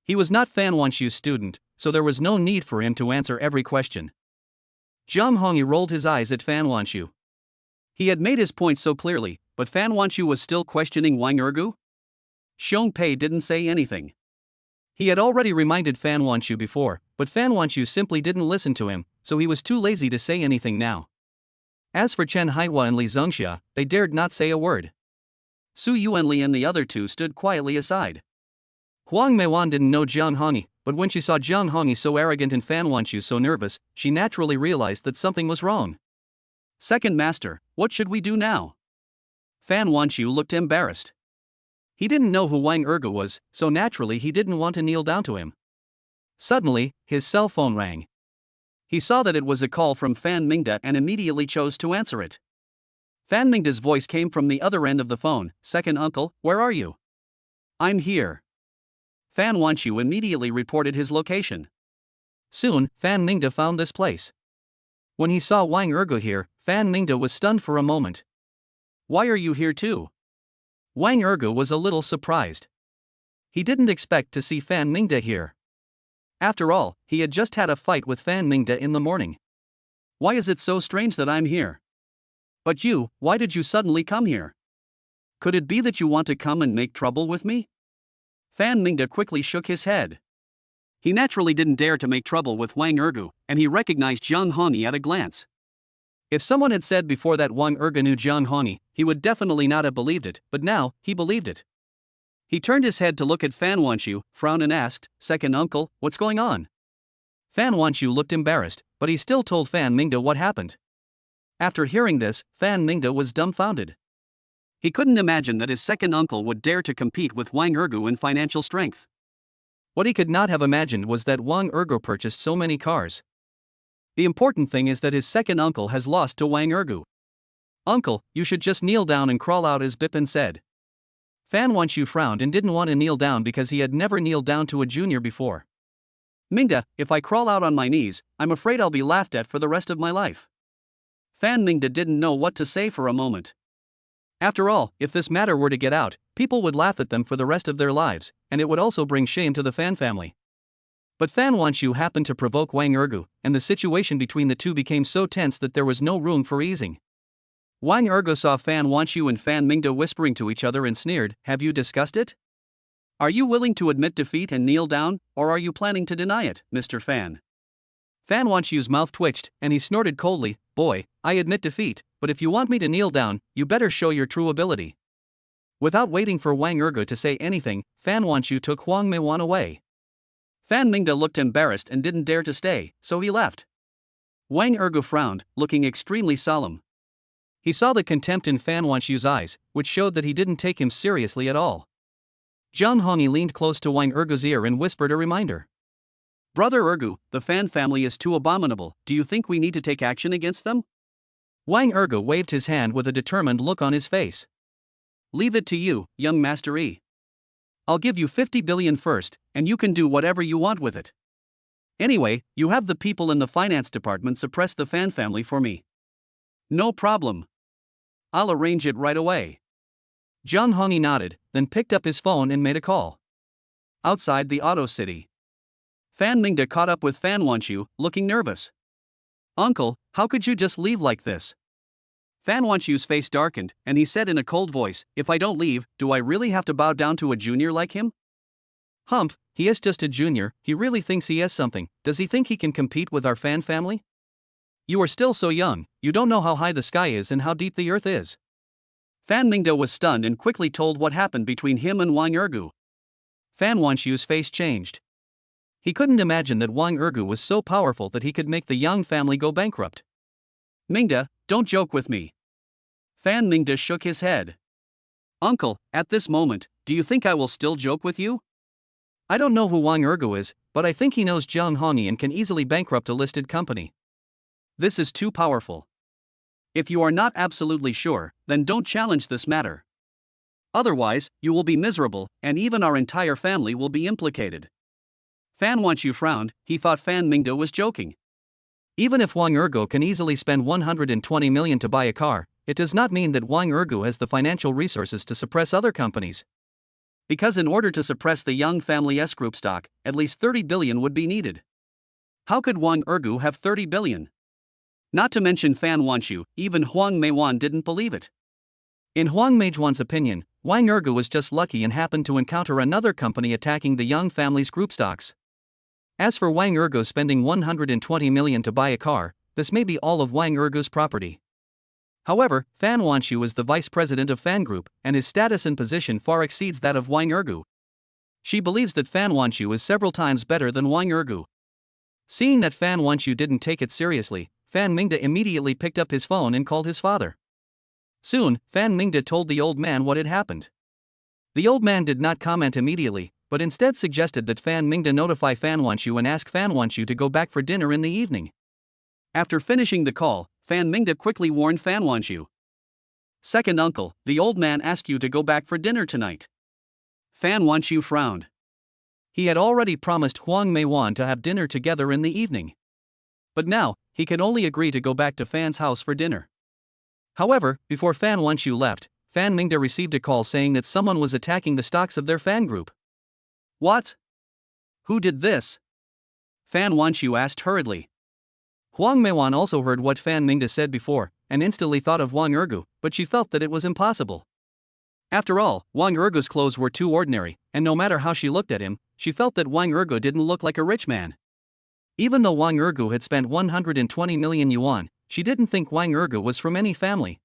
He was not Fan Wanqiu's student, so there was no need for him to answer every question. Zhang Hongyi rolled his eyes at Fan Wanqiu. He had made his point so clearly, but Fan Wanqiu was still questioning Wang Ergu? Xiong Pei didn't say anything. He had already reminded Fan Wanqiu before, but Fan Wanqiu simply didn't listen to him, so he was too lazy to say anything now. As for Chen Haihua and Li Zengxia, they dared not say a word. Su Yuanli and the other two stood quietly aside. Huang Meiwan didn't know Zhang Hongyi, but when she saw Zhang Hongyi so arrogant and Fan Wanqiu so nervous, she naturally realized that something was wrong. "Second Master, what should we do now?" Fan Wanqiu looked embarrassed. He didn't know who Wang Ergu was, so naturally he didn't want to kneel down to him. Suddenly, his cell phone rang. He saw that it was a call from Fan Mingda and immediately chose to answer it. Fan Mingda's voice came from the other end of the phone. "Second uncle, where are you?" "I'm here." Fan Wanqiu immediately reported his location. Soon, Fan Mingda found this place. When he saw Wang Ergu here, Fan Mingda was stunned for a moment. "Why are you here too?" Wang Ergu was a little surprised. He didn't expect to see Fan Mingda here. After all, he had just had a fight with Fan Mingda in the morning. "Why is it so strange that I'm here?" "But you, why did you suddenly come here? Could it be that you want to come and make trouble with me?" Fan Mingda quickly shook his head. He naturally didn't dare to make trouble with Wang Ergu, and he recognized Zhang Hongyi at a glance. If someone had said before that Wang Ergu knew Zhang Hongyi, he would definitely not have believed it, but now, he believed it. He turned his head to look at Fan Wanqiu, frowned and asked, "Second uncle, what's going on?" Fan Wanqiu looked embarrassed, but he still told Fan Mingda what happened. After hearing this, Fan Mingda was dumbfounded. He couldn't imagine that his second uncle would dare to compete with Wang Ergu in financial strength. What he could not have imagined was that Wang Ergu purchased so many cars. The important thing is that his second uncle has lost to Wang Ergu. "Uncle, you should just kneel down and crawl out," as Bipin said. Fan Wanqiu frowned and didn't want to kneel down because he had never kneeled down to a junior before. "Mingda, if I crawl out on my knees, I'm afraid I'll be laughed at for the rest of my life." Fan Mingda didn't know what to say for a moment. After all, if this matter were to get out, people would laugh at them for the rest of their lives, and it would also bring shame to the Fan family. But Fan Wanqiu happened to provoke Wang Ergu, and the situation between the two became so tense that there was no room for easing. Wang Ergu saw Fan Wanqiu and Fan Mingda whispering to each other and sneered, "Have you discussed it? Are you willing to admit defeat and kneel down, or are you planning to deny it, Mr. Fan?" Fan Wanxiu's mouth twitched, and he snorted coldly, "Boy, I admit defeat, but if you want me to kneel down, you better show your true ability." Without waiting for Wang Ergu to say anything, Fan Wanxiu took Huang Meiwan away. Fan Mingde looked embarrassed and didn't dare to stay, so he left. Wang Ergu frowned, looking extremely solemn. He saw the contempt in Fan Wanxiu's eyes, which showed that he didn't take him seriously at all. Zhang Hongyi leaned close to Wang Ergu's ear and whispered a reminder. "Brother Ergu, the Fan family is too abominable. Do you think we need to take action against them?" Wang Ergu waved his hand with a determined look on his face. "Leave it to you, young Master Yi. I'll give you 50 billion first, and you can do whatever you want with it. Anyway, you have the people in the finance department suppress the Fan family for me." "No problem. I'll arrange it right away." Zhang Hongyi nodded, then picked up his phone and made a call. Outside the Auto City, Fan Mingde caught up with Fan Wanxiu, looking nervous. "Uncle, how could you just leave like this?" Fan Wanxiu's face darkened, and he said in a cold voice, "If I don't leave, do I really have to bow down to a junior like him?" "Humph, he is just a junior. He really thinks he has something. Does he think he can compete with our Fan family? You are still so young, you don't know how high the sky is and how deep the earth is." Fan Mingde was stunned and quickly told what happened between him and Wang Ergu. Fan Wanxiu's face changed. He couldn't imagine that Wang Ergu was so powerful that he could make the Yang family go bankrupt. "Mingde, don't joke with me." Fan Mingde shook his head. "Uncle, at this moment, do you think I will still joke with you? I don't know who Wang Ergu is, but I think he knows Zhang Hongyi and can easily bankrupt a listed company. This is too powerful. If you are not absolutely sure, then don't challenge this matter. Otherwise, you will be miserable, and even our entire family will be implicated." Fan Wanxiu frowned. He thought Fan Mingde was joking. Even if Wang Ergu can easily spend 120 million to buy a car, it does not mean that Wang Ergu has the financial resources to suppress other companies. Because in order to suppress the Yang family S Group stock, at least 30 billion would be needed. How could Wang Ergu have 30 billion? Not to mention Fan Wanxiu, even Huang Meiwan didn't believe it. In Huang Meijuan's opinion, Wang Ergu was just lucky and happened to encounter another company attacking the Yang family's group stocks. As for Wang Ergu spending 120 million to buy a car, this may be all of Wang Ergu's property. However, Fan Wanxiu is the vice president of Fan Group, and his status and position far exceeds that of Wang Ergu. She believes that Fan Wanxiu is several times better than Wang Ergu. Seeing that Fan Wanxiu didn't take it seriously, Fan Mingde immediately picked up his phone and called his father. Soon, Fan Mingde told the old man what had happened. The old man did not comment immediately, but instead suggested that Fan Mingde notify Fan Wanxiu and ask Fan Wanxiu to go back for dinner in the evening. After finishing the call, Fan Mingde quickly warned Fan Wanxiu. "Second uncle, the old man asked you to go back for dinner tonight." Fan Wanxiu frowned. He had already promised Huang Meiwan to have dinner together in the evening. But now, he could only agree to go back to Fan's house for dinner. However, before Fan Wanxiu left, Fan Mingde received a call saying that someone was attacking the stocks of their Fan Group. "What? Who did this?" Fan Wanxiu asked hurriedly. Huang Meiwan also heard what Fan Mingde said before, and instantly thought of Wang Ergu, but she felt that it was impossible. After all, Wang Ergu's clothes were too ordinary, and no matter how she looked at him, she felt that Wang Ergu didn't look like a rich man. Even though Wang Ergu had spent 120 million yuan, she didn't think Wang Ergu was from any family.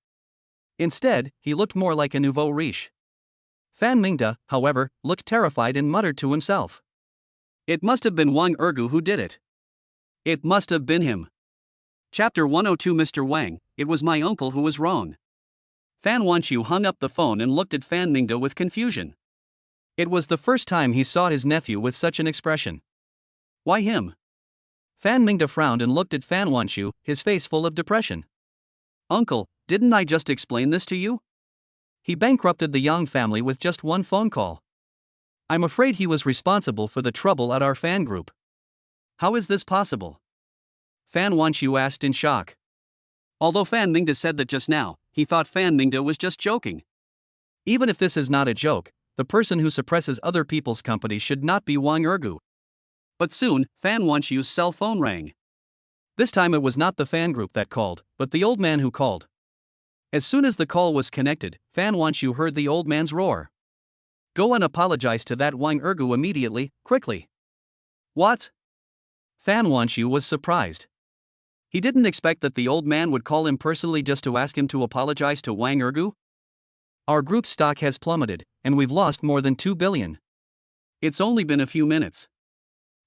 Instead, he looked more like a nouveau riche. Fan Mingde, however, looked terrified and muttered to himself. "It must have been Wang Ergu who did it. It must have been him." Chapter 102 Mr. Wang, it was my uncle who was wrong. Fan Wanxiu hung up the phone and looked at Fan Mingde with confusion. It was the first time he saw his nephew with such an expression. "Why him?" Fan Mingde frowned and looked at Fan Wanxiu, his face full of depression. "Uncle, didn't I just explain this to you? He bankrupted the Yang family with just one phone call. I'm afraid he was responsible for the trouble at our Fan Group." "How is this possible?" Fan Wanxiu asked in shock. Although Fan Mingde said that just now, he thought Fan Mingde was just joking. Even if this is not a joke, the person who suppresses other people's companies should not be Wang Ergu. But soon, Fan Wanxiu's cell phone rang. This time it was not the Fan Group that called, but the old man who called. As soon as the call was connected, Fan Wanxiu heard the old man's roar. "Go and apologize to that Wang Ergu immediately, quickly." "What? Fan Wanshu was surprised. He didn't expect that the old man would call him personally just to ask him to apologize to Wang Ergu. Our group's stock has plummeted, and we've lost more than 2 billion. It's only been a few minutes.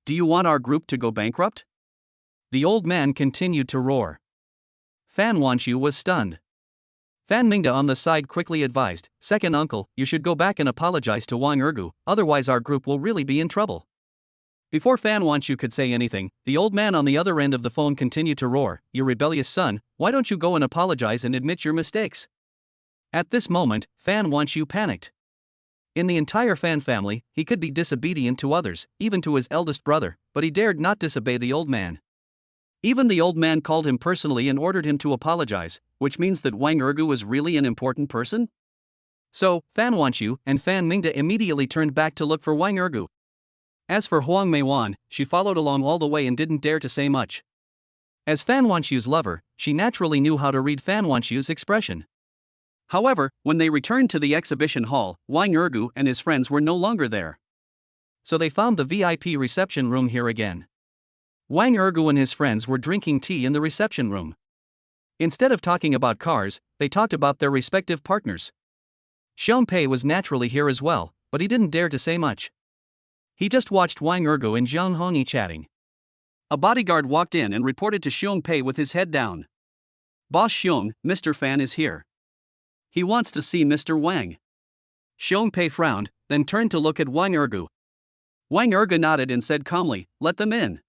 Do you want our group to go bankrupt? The old man continued to roar. Fan Wanshu was stunned. Fan Mingda on the side quickly advised, "Second uncle, you should go back and apologize to Wang Ergu, otherwise our group will really be in trouble." Before Fan Wanshu could say anything, the old man on the other end of the phone continued to roar, "You rebellious son, why don't you go and apologize and admit your mistakes?" At this moment, Fan Wanshu panicked. In the entire Fan family, he could be disobedient to others, even to his eldest brother, but he dared not disobey the old man. Even the old man called him personally and ordered him to apologize, which means that Wang Ergu was really an important person? So, Fan Wanshu and Fan Mingda immediately turned back to look for Wang Ergu. As for Huang Meiwan, she followed along all the way and didn't dare to say much. As Fan Wanshu's lover, she naturally knew how to read Fan Wanshu's expression. However, when they returned to the exhibition hall, Wang Ergu and his friends were no longer there. So they found the VIP reception room here again. Wang Ergu and his friends were drinking tea in the reception room. Instead of talking about cars, they talked about their respective partners. Xiong Pei was naturally here as well, but he didn't dare to say much. He just watched Wang Ergu and Zhang Hongyi chatting. A bodyguard walked in and reported to Xiong Pei with his head down. "Boss Xiong, Mr. Fan is here. He wants to see Mr. Wang." Xiong Pei frowned, then turned to look at Wang Ergu. Wang Ergu nodded and said calmly, "Let them in."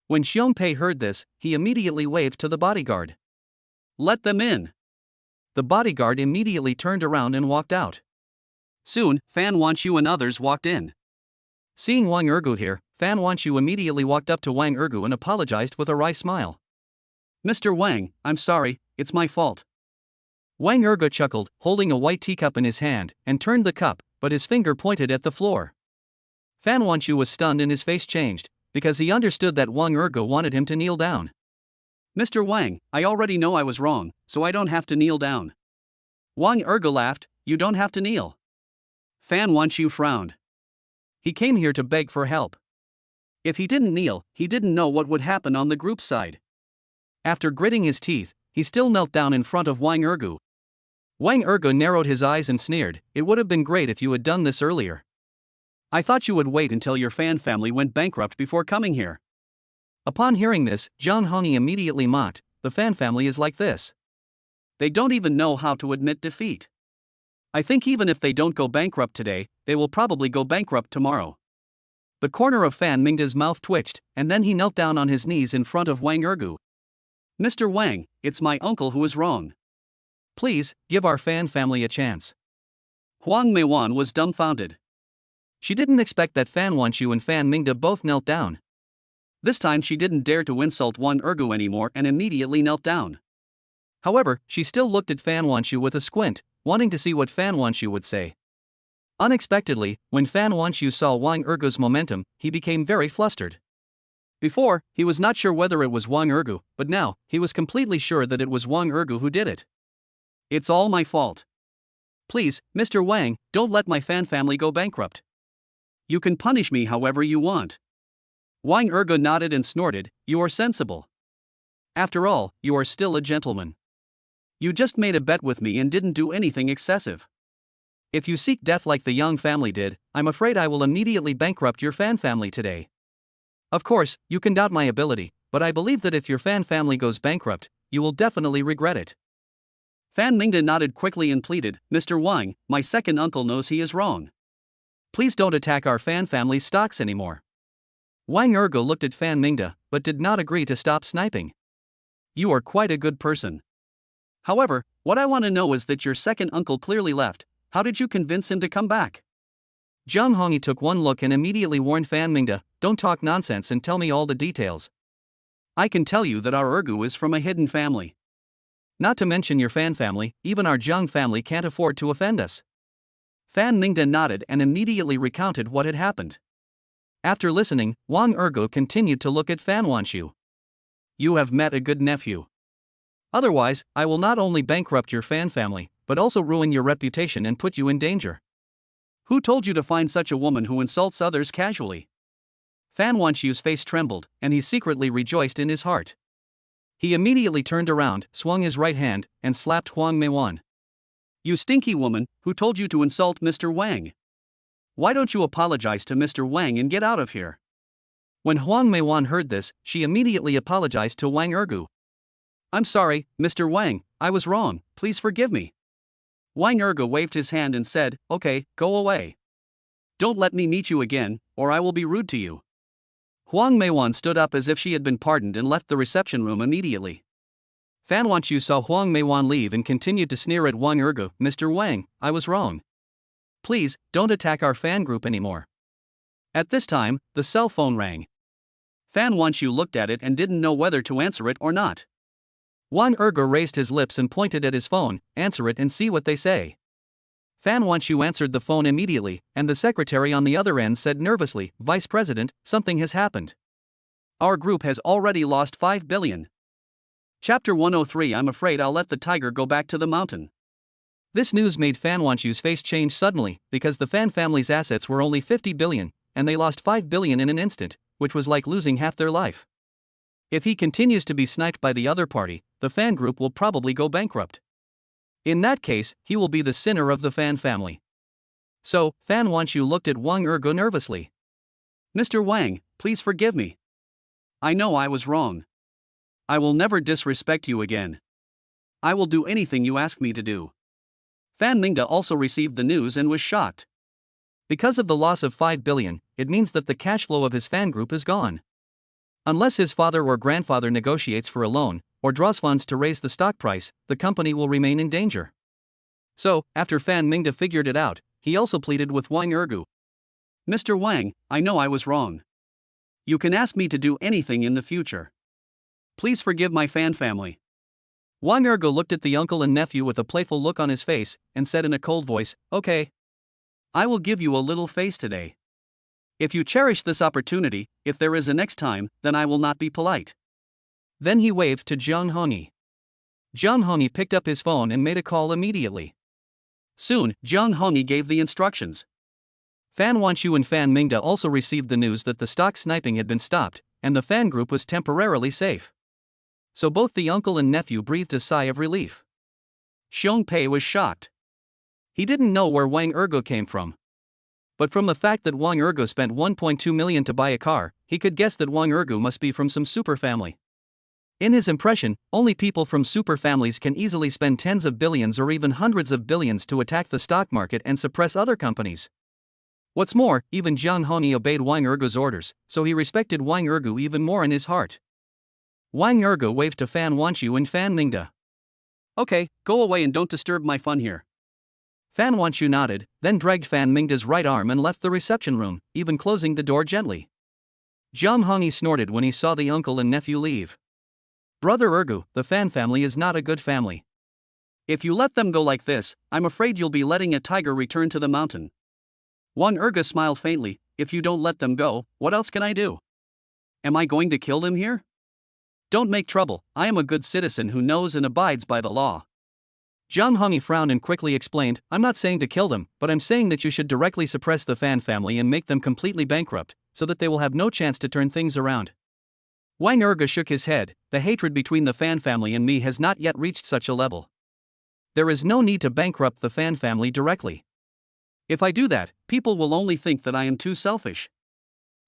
When Xiong Pei heard this, he immediately waved to the bodyguard. "Let them in." The bodyguard immediately turned around and walked out. Soon, Fan Wanshu and others walked in. Seeing Wang Ergu here, Fan Wanshu immediately walked up to Wang Ergu and apologized with a wry smile. "Mr. Wang, I'm sorry, it's my fault." Wang Ergu chuckled, holding a white teacup in his hand, and turned the cup, but his finger pointed at the floor. Fan Wanshu was stunned and his face changed, because he understood that Wang Ergu wanted him to kneel down. "Mr. Wang, I already know I was wrong, so I don't have to kneel down." Wang Ergu laughed, "You don't have to kneel." Fan Wanshu frowned. He came here to beg for help. If he didn't kneel, he didn't know what would happen on the group side. After gritting his teeth, he still knelt down in front of Wang Ergu. Wang Ergu narrowed his eyes and sneered, "It would have been great if you had done this earlier. I thought you would wait until your Fan family went bankrupt before coming here." Upon hearing this, Zhang Hongyi immediately mocked, "The Fan family is like this. They don't even know how to admit defeat. I think even if they don't go bankrupt today, they will probably go bankrupt tomorrow." The corner of Fan Mingda's mouth twitched, and then he knelt down on his knees in front of Wang Ergu. "Mr. Wang, it's my uncle who is wrong. Please, give our Fan family a chance." Huang Meiwan was dumbfounded. She didn't expect that Fan Wanshu and Fan Mingda both knelt down. This time she didn't dare to insult Wang Ergu anymore and immediately knelt down. However, she still looked at Fan Wanshu with a squint, wanting to see what Fan Wanshu would say. Unexpectedly, when Fan Wanshu saw Wang Ergu's momentum, he became very flustered. Before, he was not sure whether it was Wang Ergu, but now, he was completely sure that it was Wang Ergu who did it. "It's all my fault. Please, Mr. Wang, don't let my Fan family go bankrupt. You can punish me however you want." Wang Ergu nodded and snorted, "You are sensible. After all, you are still a gentleman. You just made a bet with me and didn't do anything excessive. If you seek death like the Yong family did, I'm afraid I will immediately bankrupt your Fan family today. Of course, you can doubt my ability, but I believe that if your Fan family goes bankrupt, you will definitely regret it." Fan Mingda nodded quickly and pleaded, "Mr. Wang, my second uncle knows he is wrong. Please don't attack our Fan family's stocks anymore." Wang Ergu looked at Fan Mingda, but did not agree to stop sniping. "You are quite a good person. However, what I want to know is that your second uncle clearly left. How did you convince him to come back?" Zhang Hongyi took one look and immediately warned Fan Mingda, "Don't talk nonsense and tell me all the details. I can tell you that our Ergu is from a hidden family. Not to mention your Fan family, even our Zhang family can't afford to offend us." Fan Mingda nodded and immediately recounted what had happened. After listening, Wang Ergu continued to look at Fan Wanshu. "You have met a good nephew. Otherwise, I will not only bankrupt your Fan family, but also ruin your reputation and put you in danger. Who told you to find such a woman who insults others casually?" Fan Wanxiu's face trembled, and he secretly rejoiced in his heart. He immediately turned around, swung his right hand, and slapped Huang Meiwan. "You stinky woman, who told you to insult Mr. Wang? Why don't you apologize to Mr. Wang and get out of here?" When Huang Meiwan heard this, she immediately apologized to Wang Ergu. "I'm sorry, Mr. Wang, I was wrong, please forgive me." Wang Ergu waved his hand and said, "Okay, go away. Don't let me meet you again, or I will be rude to you." Huang Meiwan stood up as if she had been pardoned and left the reception room immediately. Fan Wanxiu saw Huang Meiwan leave and continued to sneer at Wang Ergu. "Mr. Wang, I was wrong. Please, don't attack our fan group anymore." At this time, the cell phone rang. Fan Wanxiu looked at it and didn't know whether to answer it or not. Wang Ergu raised his lips and pointed at his phone. "Answer it and see what they say." Fan Wanxiu answered the phone immediately, and the secretary on the other end said nervously, "Vice President, something has happened. Our group has already lost 5 billion. Chapter 103 I'm afraid I'll let the tiger go back to the mountain." This news made Fan Wanxiu's face change suddenly, because the Fan family's assets were only 50 billion, and they lost 5 billion in an instant, which was like losing half their life. If he continues to be sniped by the other party, the Fan group will probably go bankrupt. In that case, he will be the sinner of the Fan family. So, Fan Wanxiu looked at Wang Ergu nervously. "Mr. Wang, please forgive me. I know I was wrong. I will never disrespect you again. I will do anything you ask me to do." Fan Mingda also received the news and was shocked. Because of the loss of 5 billion, it means that the cash flow of his fan group is gone. Unless his father or grandfather negotiates for a loan, or draws funds to raise the stock price, the company will remain in danger. So, after Fan Mingda figured it out, he also pleaded with Wang Ergu. "Mr. Wang, I know I was wrong. You can ask me to do anything in the future. Please forgive my Fan family." Wang Ergu looked at the uncle and nephew with a playful look on his face, and said in a cold voice, "Okay. I will give you a little face today. If you cherish this opportunity, if there is a next time, then I will not be polite." Then he waved to Jiang Hongyi. Jiang Hongyi picked up his phone and made a call immediately. Soon, Jiang Hongyi gave the instructions. Fan Wanxiu and Fan Mingda also received the news that the stock sniping had been stopped, and the fan group was temporarily safe. So both the uncle and nephew breathed a sigh of relief. Xiong Pei was shocked. He didn't know where Wang Ergu came from. But from the fact that Wang Ergu spent 1.2 million to buy a car, he could guess that Wang Ergu must be from some super family. In his impression, only people from super families can easily spend tens of billions or even hundreds of billions to attack the stock market and suppress other companies. What's more, even Jiang Hongyi obeyed Wang Ergu's orders, so he respected Wang Ergu even more in his heart. Wang Ergu waved to Fan Wanxiu and Fan Mingda. "Okay, go away and don't disturb my fun here." Fan Wanxiu nodded, then dragged Fan Mingda's right arm and left the reception room, even closing the door gently. Jiang Hongyi snorted when he saw the uncle and nephew leave. "Brother Ergu, the Fan family is not a good family. If you let them go like this, I'm afraid you'll be letting a tiger return to the mountain." Wang Ergu smiled faintly. "If you don't let them go, what else can I do? Am I going to kill them here? Don't make trouble, I am a good citizen who knows and abides by the law." Jiang Hongyi frowned and quickly explained, "I'm not saying to kill them, but I'm saying that you should directly suppress the Fan family and make them completely bankrupt, so that they will have no chance to turn things around." Wang Ergu shook his head. "The hatred between the Fan family and me has not yet reached such a level. There is no need to bankrupt the Fan family directly. If I do that, people will only think that I am too selfish.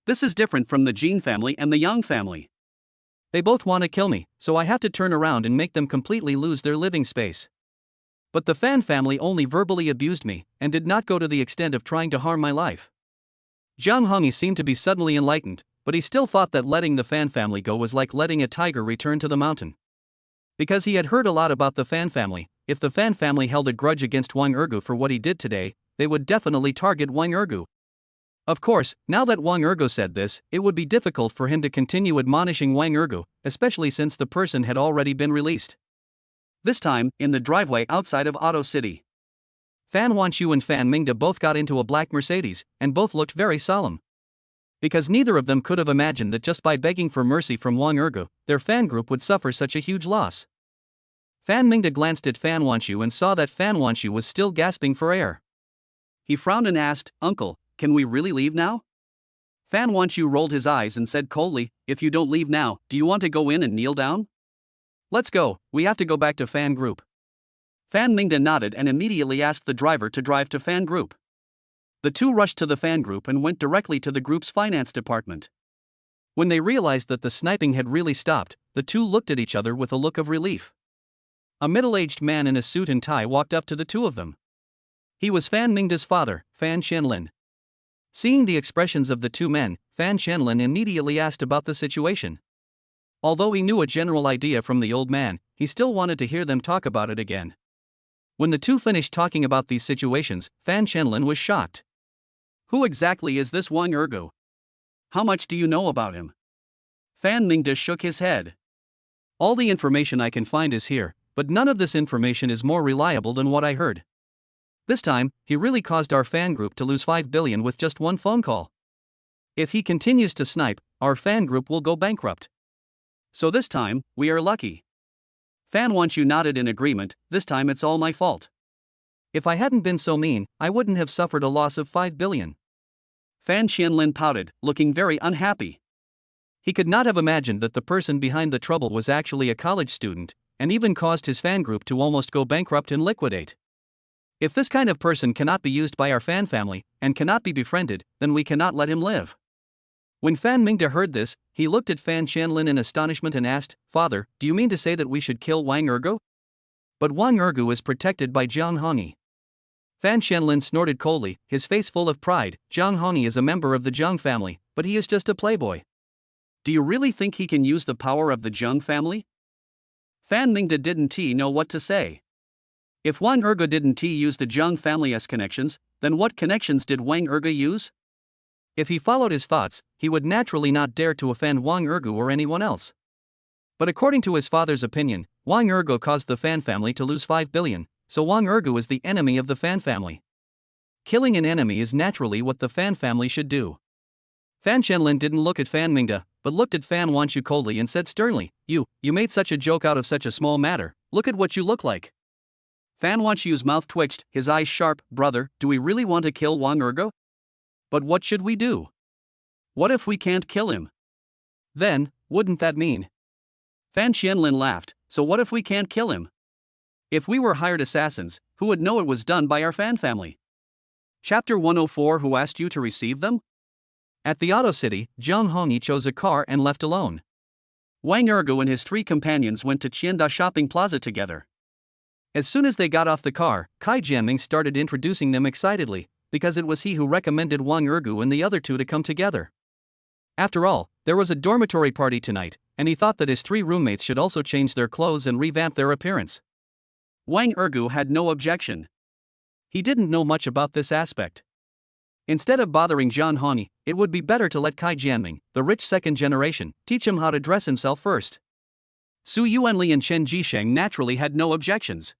This is different from the Jin family and the Yang family. They both want to kill me, so I have to turn around and make them completely lose their living space. But the Fan family only verbally abused me, and did not go to the extent of trying to harm my life." Jiang Hongyi seemed to be suddenly enlightened, but he still thought that letting the Fan family go was like letting a tiger return to the mountain. Because he had heard a lot about the Fan family, if the Fan family held a grudge against Wang Ergu for what he did today, they would definitely target Wang Ergu. Of course, now that Wang Ergu said this, it would be difficult for him to continue admonishing Wang Ergu, especially since the person had already been released. This time, in the driveway outside of Auto City. Fan Wanxiu and Fan Mingda both got into a black Mercedes, and both looked very solemn. Because neither of them could have imagined that just by begging for mercy from Wang Ergu, their fan group would suffer such a huge loss. Fan Mingda glanced at Fan Wanxiu and saw that Fan Wanxiu was still gasping for air. He frowned and asked, "Uncle, can we really leave now?" Fan Wanchu rolled his eyes and said coldly, "If you don't leave now, do you want to go in and kneel down?" "Let's go, we have to go back to Fan Group." Fan Mingda nodded and immediately asked the driver to drive to Fan Group. The two rushed to the Fan Group and went directly to the group's finance department. When they realized that the sniping had really stopped, the two looked at each other with a look of relief. A middle-aged man in a suit and tie walked up to the two of them. He was Fan Mingda's father, Fan Shenlin. Seeing the expressions of the two men, Fan Shenlin immediately asked about the situation. Although he knew a general idea from the old man, he still wanted to hear them talk about it again. When the two finished talking about these situations, Fan Shenlin was shocked. "Who exactly is this Wang Ergu? How much do you know about him?" Fan Mingda shook his head. "All the information I can find is here, but none of this information is more reliable than what I heard. This time, he really caused our fan group to lose 5 billion with just one phone call. If he continues to snipe, our fan group will go bankrupt. So this time, we are lucky." Fan Wanchu nodded in agreement. "This time it's all my fault." If I hadn't been so mean, I wouldn't have suffered a loss of 5 billion. Fan Qianlin pouted, looking very unhappy. He could not have imagined that the person behind the trouble was actually a college student, and even caused his fan group to almost go bankrupt and liquidate. If this kind of person cannot be used by our fan family, and cannot be befriended, then we cannot let him live. When Fan Mingda heard this, he looked at Fan Shenlin in astonishment and asked, "Father, do you mean to say that we should kill Wang Ergu?" "But Wang Ergu is protected by Jiang Hongyi." Fan Shenlin snorted coldly, his face full of pride. "Jiang Hongyi is a member of the Jiang family, but he is just a playboy." "Do you really think he can use the power of the Jiang family?" Fan Mingda didn't know what to say. If Wang Ergu didn't use the Jiang family's connections, then what connections did Wang Ergu use? If he followed his thoughts, he would naturally not dare to offend Wang Ergu or anyone else. But according to his father's opinion, Wang Ergu caused the fan family to lose 5 billion, so Wang Ergu is the enemy of the fan family. Killing an enemy is naturally what the fan family should do. Fan Shenlin didn't look at Fan Mingda, but looked at Fan Wanchu coldly and said sternly, You made such a joke out of such a small matter, look at what you look like." Fan Wanchu's mouth twitched, his eyes sharp. "Brother, do we really want to kill Wang Ergu? But what should we do? What if we can't kill him?" "Then, wouldn't that mean?" Fan Qianlin laughed, "So what if we can't kill him? If we were hired assassins, who would know it was done by our fan family?" Chapter 104. Who asked you to receive them? At the Auto City, Jiang Hongyi chose a car and left alone. Wang Ergu and his 3 companions went to Qianda Shopping Plaza together. As soon as they got off the car, Kai Jianming started introducing them excitedly, because it was he who recommended Wang Ergu and the other two to come together. After all, there was a dormitory party tonight, and he thought that his 3 roommates should also change their clothes and revamp their appearance. Wang Ergu had no objection. He didn't know much about this aspect. Instead of bothering Jiang Hongyi, it would be better to let Kai Jianming, the rich second generation, teach him how to dress himself first. Su Yuanli and Chen Jisheng naturally had no objections.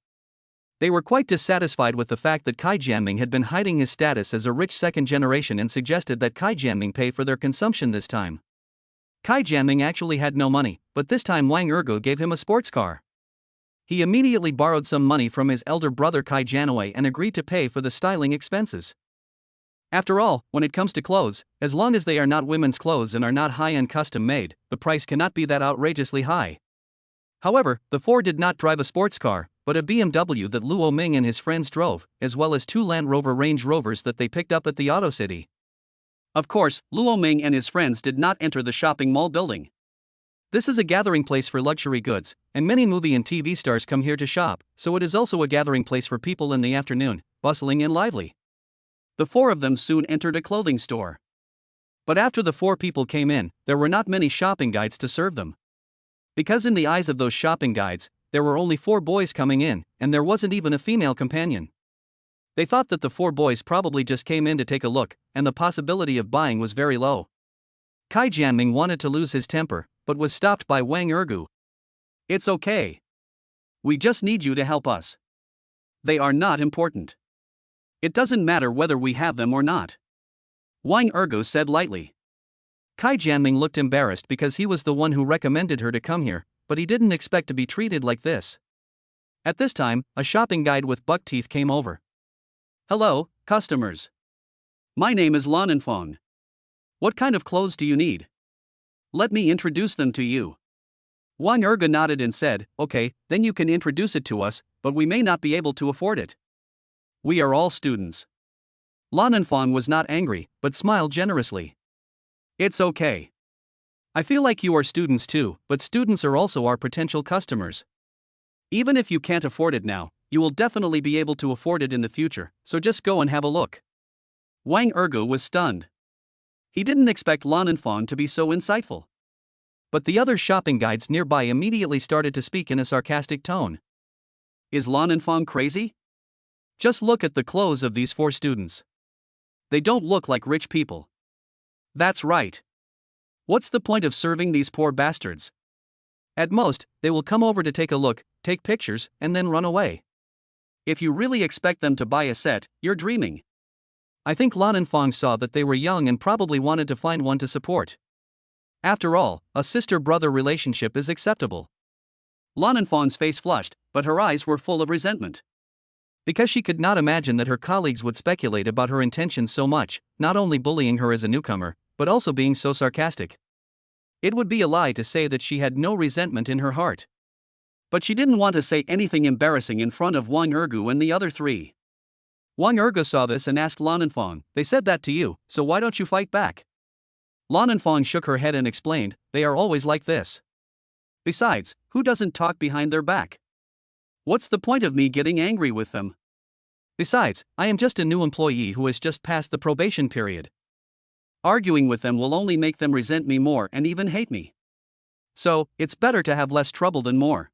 They were quite dissatisfied with the fact that Kai Jianming had been hiding his status as a rich second generation and suggested that Kai Jianming pay for their consumption this time. Kai Jianming actually had no money, but this time Wang Ergu gave him a sports car. He immediately borrowed some money from his elder brother Kai Jianwei and agreed to pay for the styling expenses. After all, when it comes to clothes, as long as they are not women's clothes and are not high-end custom-made, the price cannot be that outrageously high. However, the 4 did not drive a sports car, but a BMW that Luo Ming and his friends drove, as well as 2 Land Rover Range Rovers that they picked up at the Auto City. Of course, Luo Ming and his friends did not enter the shopping mall building. This is a gathering place for luxury goods, and many movie and TV stars come here to shop, so it is also a gathering place for people in the afternoon, bustling and lively. The 4 of them soon entered a clothing store. But after the 4 people came in, there were not many shopping guides to serve them. Because in the eyes of those shopping guides, there were only 4 boys coming in, and there wasn't even a female companion. They thought that the 4 boys probably just came in to take a look, and the possibility of buying was very low. Kai Jianming wanted to lose his temper, but was stopped by Wang Ergu. "It's okay. We just need you to help us. They are not important. It doesn't matter whether we have them or not," Wang Ergu said lightly. Kai Jianming looked embarrassed because he was the one who recommended her to come here, but he didn't expect to be treated like this. At this time, a shopping guide with buck teeth came over. "Hello, customers. My name is Lan Enfong. What kind of clothes do you need? Let me introduce them to you. Wang Erge nodded and said, okay, then you can introduce it to us, but we may not be able to afford it. We are all students. Lan Anfang was not angry, but smiled generously. It's okay. I feel like you are students too, but students are also our potential customers. Even if you can't afford it now, you will definitely be able to afford it in the future, so just go and have a look. Wang Erge was stunned. He didn't expect Lan Anfang to be so insightful. But the other shopping guides nearby immediately started to speak in a sarcastic tone. Is Lan Anfang crazy? Just look at the clothes of these 4 students. They don't look like rich people. That's right. What's the point of serving these poor bastards? At most, they will come over to take a look, take pictures, and then run away. If you really expect them to buy a set, you're dreaming. I think Lan Anfang saw that they were young and probably wanted to find one to support. After all, a sister-brother relationship is acceptable. Lan Anfang's face flushed, but her eyes were full of resentment. Because she could not imagine that her colleagues would speculate about her intentions so much, not only bullying her as a newcomer, but also being so sarcastic. It would be a lie to say that she had no resentment in her heart. But she didn't want to say anything embarrassing in front of Wang Erge and the other 3. Wang Erge saw this and asked Lan Anfang, they said that to you, so why don't you fight back? Lan Anfang shook her head and explained, they are always like this. Besides, who doesn't talk behind their back? What's the point of me getting angry with them? Besides, I am just a new employee who has just passed the probation period. Arguing with them will only make them resent me more and even hate me. So, it's better to have less trouble than more.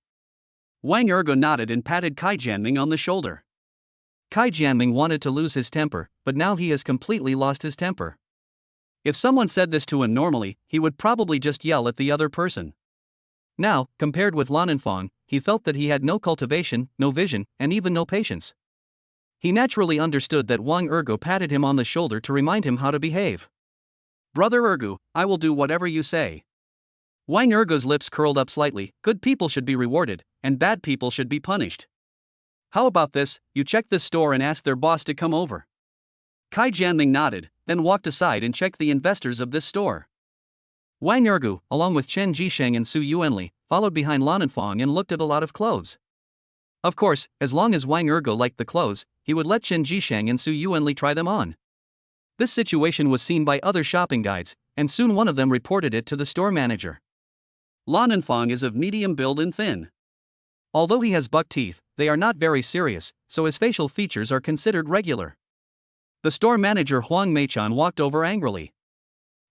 Wang Erge nodded and patted Kai Jianming on the shoulder. Kai Jianming wanted to lose his temper, but now he has completely lost his temper. If someone said this to him normally, he would probably just yell at the other person. Now, compared with Lan Anfang, he felt that he had no cultivation, no vision, and even no patience. He naturally understood that Wang Erge patted him on the shoulder to remind him how to behave. Brother Erge, I will do whatever you say. Wang Erge's lips curled up slightly, good people should be rewarded, and bad people should be punished. How about this, you check this store and ask their boss to come over. Kai Jianming nodded, then walked aside and checked the investors of this store. Wang Erge, along with Chen Jisheng and Su Yuanli, followed behind Lan Anfang and looked at a lot of clothes. Of course, as long as Wang Erge liked the clothes, he would let Chen Jisheng and Su Yuanli try them on. This situation was seen by other shopping guides, and soon one of them reported it to the store manager. Lan Anfang is of medium build and thin. Although he has buck teeth, they are not very serious, so his facial features are considered regular. The store manager Huang Meichan walked over angrily.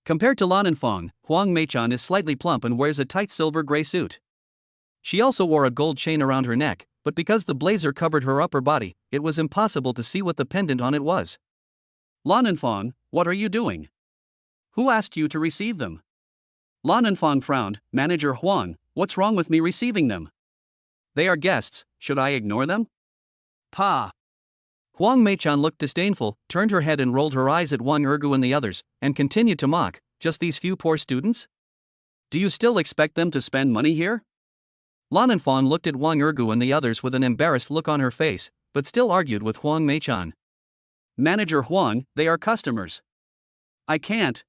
Compared to Lan Anfang, Huang Meichan is slightly plump and wears a tight silver gray suit. She also wore a gold chain around her neck, but because the blazer covered her upper body, it was impossible to see what the pendant on it was. Lan Anfang, what are you doing? Who asked you to receive them? Lan Anfang frowned, Manager Huang, what's wrong with me receiving them? They are guests, should I ignore them? Pa! Huang Meichan looked disdainful, turned her head and rolled her eyes at Wang Erge and the others, and continued to mock, just these few poor students? Do you still expect them to spend money here? Lan Anfang looked at Wang Erge and the others with an embarrassed look on her face, but still argued with Huang Meichan. Manager Huang, they are customers. I can't.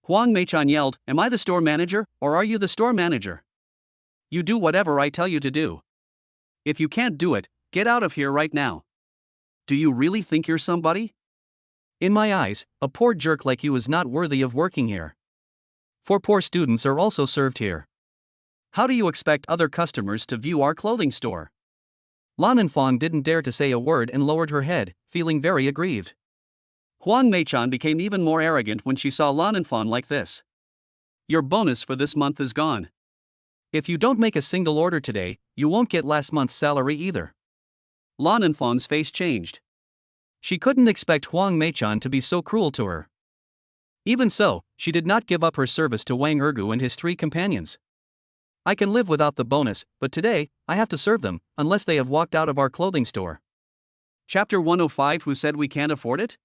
Huang Meichan yelled, am I the store manager, or are you the store manager? You do whatever I tell you to do. If you can't do it, get out of here right now. Do you really think you're somebody? In my eyes, a poor jerk like you is not worthy of working here. 4 poor students are also served here. How do you expect other customers to view our clothing store? Lan Anfang didn't dare to say a word and lowered her head, feeling very aggrieved. Huang Meichan became even more arrogant when she saw Lan Anfang like this. Your bonus for this month is gone. If you don't make a single order today, you won't get last month's salary either. Lan Anfang's face changed. She couldn't expect Huang Meichan to be so cruel to her. Even so, she did not give up her service to Wang Erge and his 3 companions. I can live without the bonus, but today, I have to serve them, unless they have walked out of our clothing store. Chapter 105 Who said we can't afford it?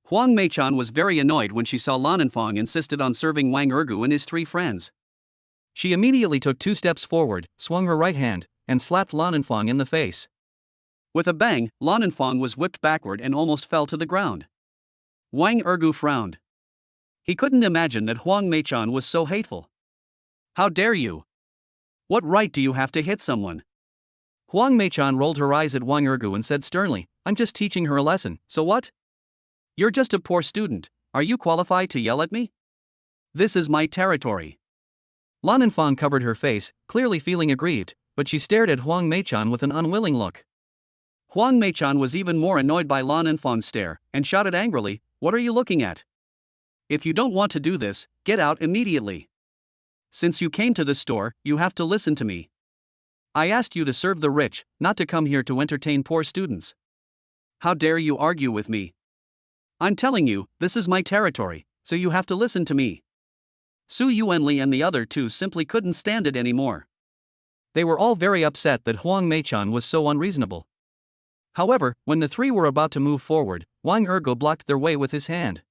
Huang Meichan was very annoyed when she saw Lan Anfang insisted on serving Wang Erge and his 3 friends. She immediately took 2 steps forward, swung her right hand, and slapped Lan Anfang in the face. With a bang, Lan Anfang was whipped backward and almost fell to the ground. Wang Erge frowned. He couldn't imagine that Huang Meichan was so hateful. How dare you? What right do you have to hit someone? Huang Meichan rolled her eyes at Wang Ergu and said sternly, I'm just teaching her a lesson, so what? You're just a poor student, are you qualified to yell at me? This is my territory. Lan Infang covered her face, clearly feeling aggrieved, but she stared at Huang Meichan with an unwilling look. Huang Meichan was even more annoyed by Lan Infang's stare, and shouted angrily, What are you looking at? If you don't want to do this, get out immediately. Since you came to this store, you have to listen to me. I asked you to serve the rich, not to come here to entertain poor students. How dare you argue with me? I'm telling you, this is my territory, so you have to listen to me. Su Yuanli and the other two simply couldn't stand it anymore. They were all very upset that Huang Meichan was so unreasonable. However, when the three were about to move forward, Wang Ergo blocked their way with his hand.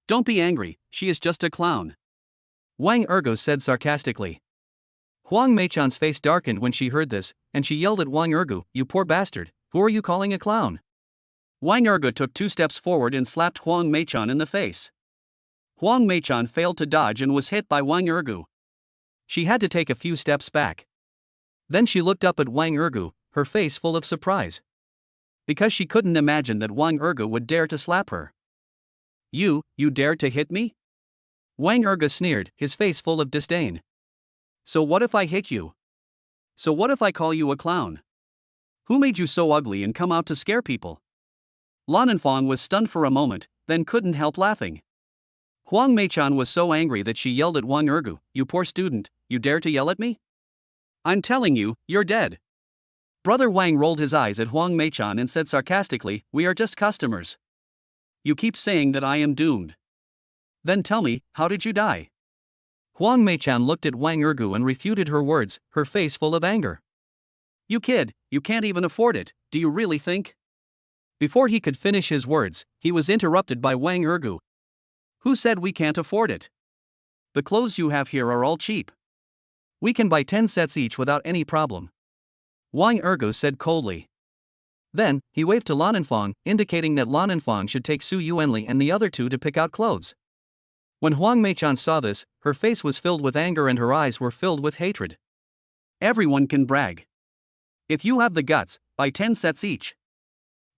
Don't be angry, she is just a clown. Wang Ergo said sarcastically. Huang Meichan's face darkened when she heard this, and she yelled at Wang Ergo, You poor bastard, who are you calling a clown? Wang Ergo took 2 steps forward and slapped Huang Meichan in the face. Huang Meichan failed to dodge and was hit by Wang Ergo. She had to take a few steps back. Then she looked up at Wang Ergo, her face full of surprise. Because she couldn't imagine that Wang Ergo would dare to slap her. You dared to hit me? Wang Ergo sneered, his face full of disdain. So what if I hit you? So what if I call you a clown? Who made you so ugly and come out to scare people? Lan Infang was stunned for a moment, then couldn't help laughing. Huang Meichan was so angry that she yelled at Wang Ergo, You poor student, you dare to yell at me? I'm telling you, you're dead. Brother Wang rolled his eyes at Huang Meichan and said sarcastically, We are just customers. You keep saying that I am doomed. Then tell me, how did you die? Huang Meichan looked at Wang Ergo and refuted her words, her face full of anger. You kid, you can't even afford it, do you really think? Before he could finish his words, he was interrupted by Wang Ergo. Who said we can't afford it? The clothes you have here are all cheap. We can buy 10 sets each without any problem. Wang Ergo said coldly. Then, he waved to Lan Infang, indicating that Lan Infang should take Su Yuanli and the other two to pick out clothes. When Huang Meichan saw this, her face was filled with anger and her eyes were filled with hatred. Everyone can brag. If you have the guts, buy 10 sets each.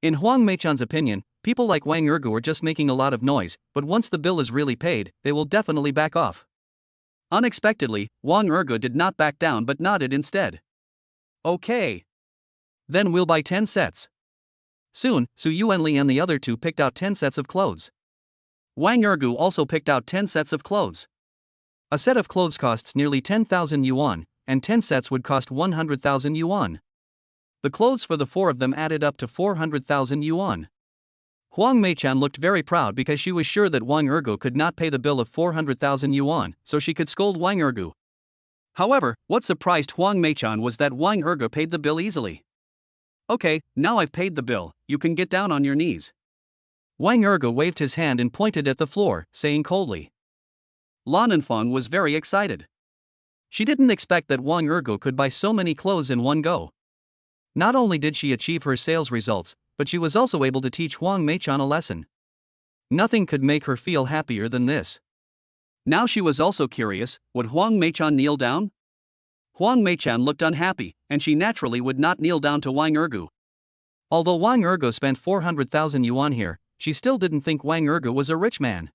In Huang Meichan's opinion, people like Wang Ergo are just making a lot of noise, but once the bill is really paid, they will definitely back off. Unexpectedly, Wang Ergo did not back down but nodded instead. Okay. Then we'll buy 10 sets. Soon, Su Yuanli and the other two picked out 10 sets of clothes. Wang Ergo also picked out 10 sets of clothes. A set of clothes costs nearly 10,000 yuan, and 10 sets would cost 100,000 yuan. The clothes for the four of them added up to 400,000 yuan. Huang Meichan looked very proud because she was sure that Wang Ergo could not pay the bill of 400,000 yuan, so she could scold Wang Ergo. However, what surprised Huang Meichan was that Wang Ergo paid the bill easily. Okay, now I've paid the bill, you can get down on your knees. Wang Ergo waved his hand and pointed at the floor, saying coldly. Lan Infang was very excited. She didn't expect that Wang Ergo could buy so many clothes in one go. Not only did she achieve her sales results, but she was also able to teach Huang Meichan a lesson. Nothing could make her feel happier than this. Now she was also curious, would Huang Meichan kneel down? Huang Meichan looked unhappy, and she naturally would not kneel down to Wang Ergo. Although Wang Ergo spent 400,000 yuan here, she still didn't think Wang Ergo was a rich man.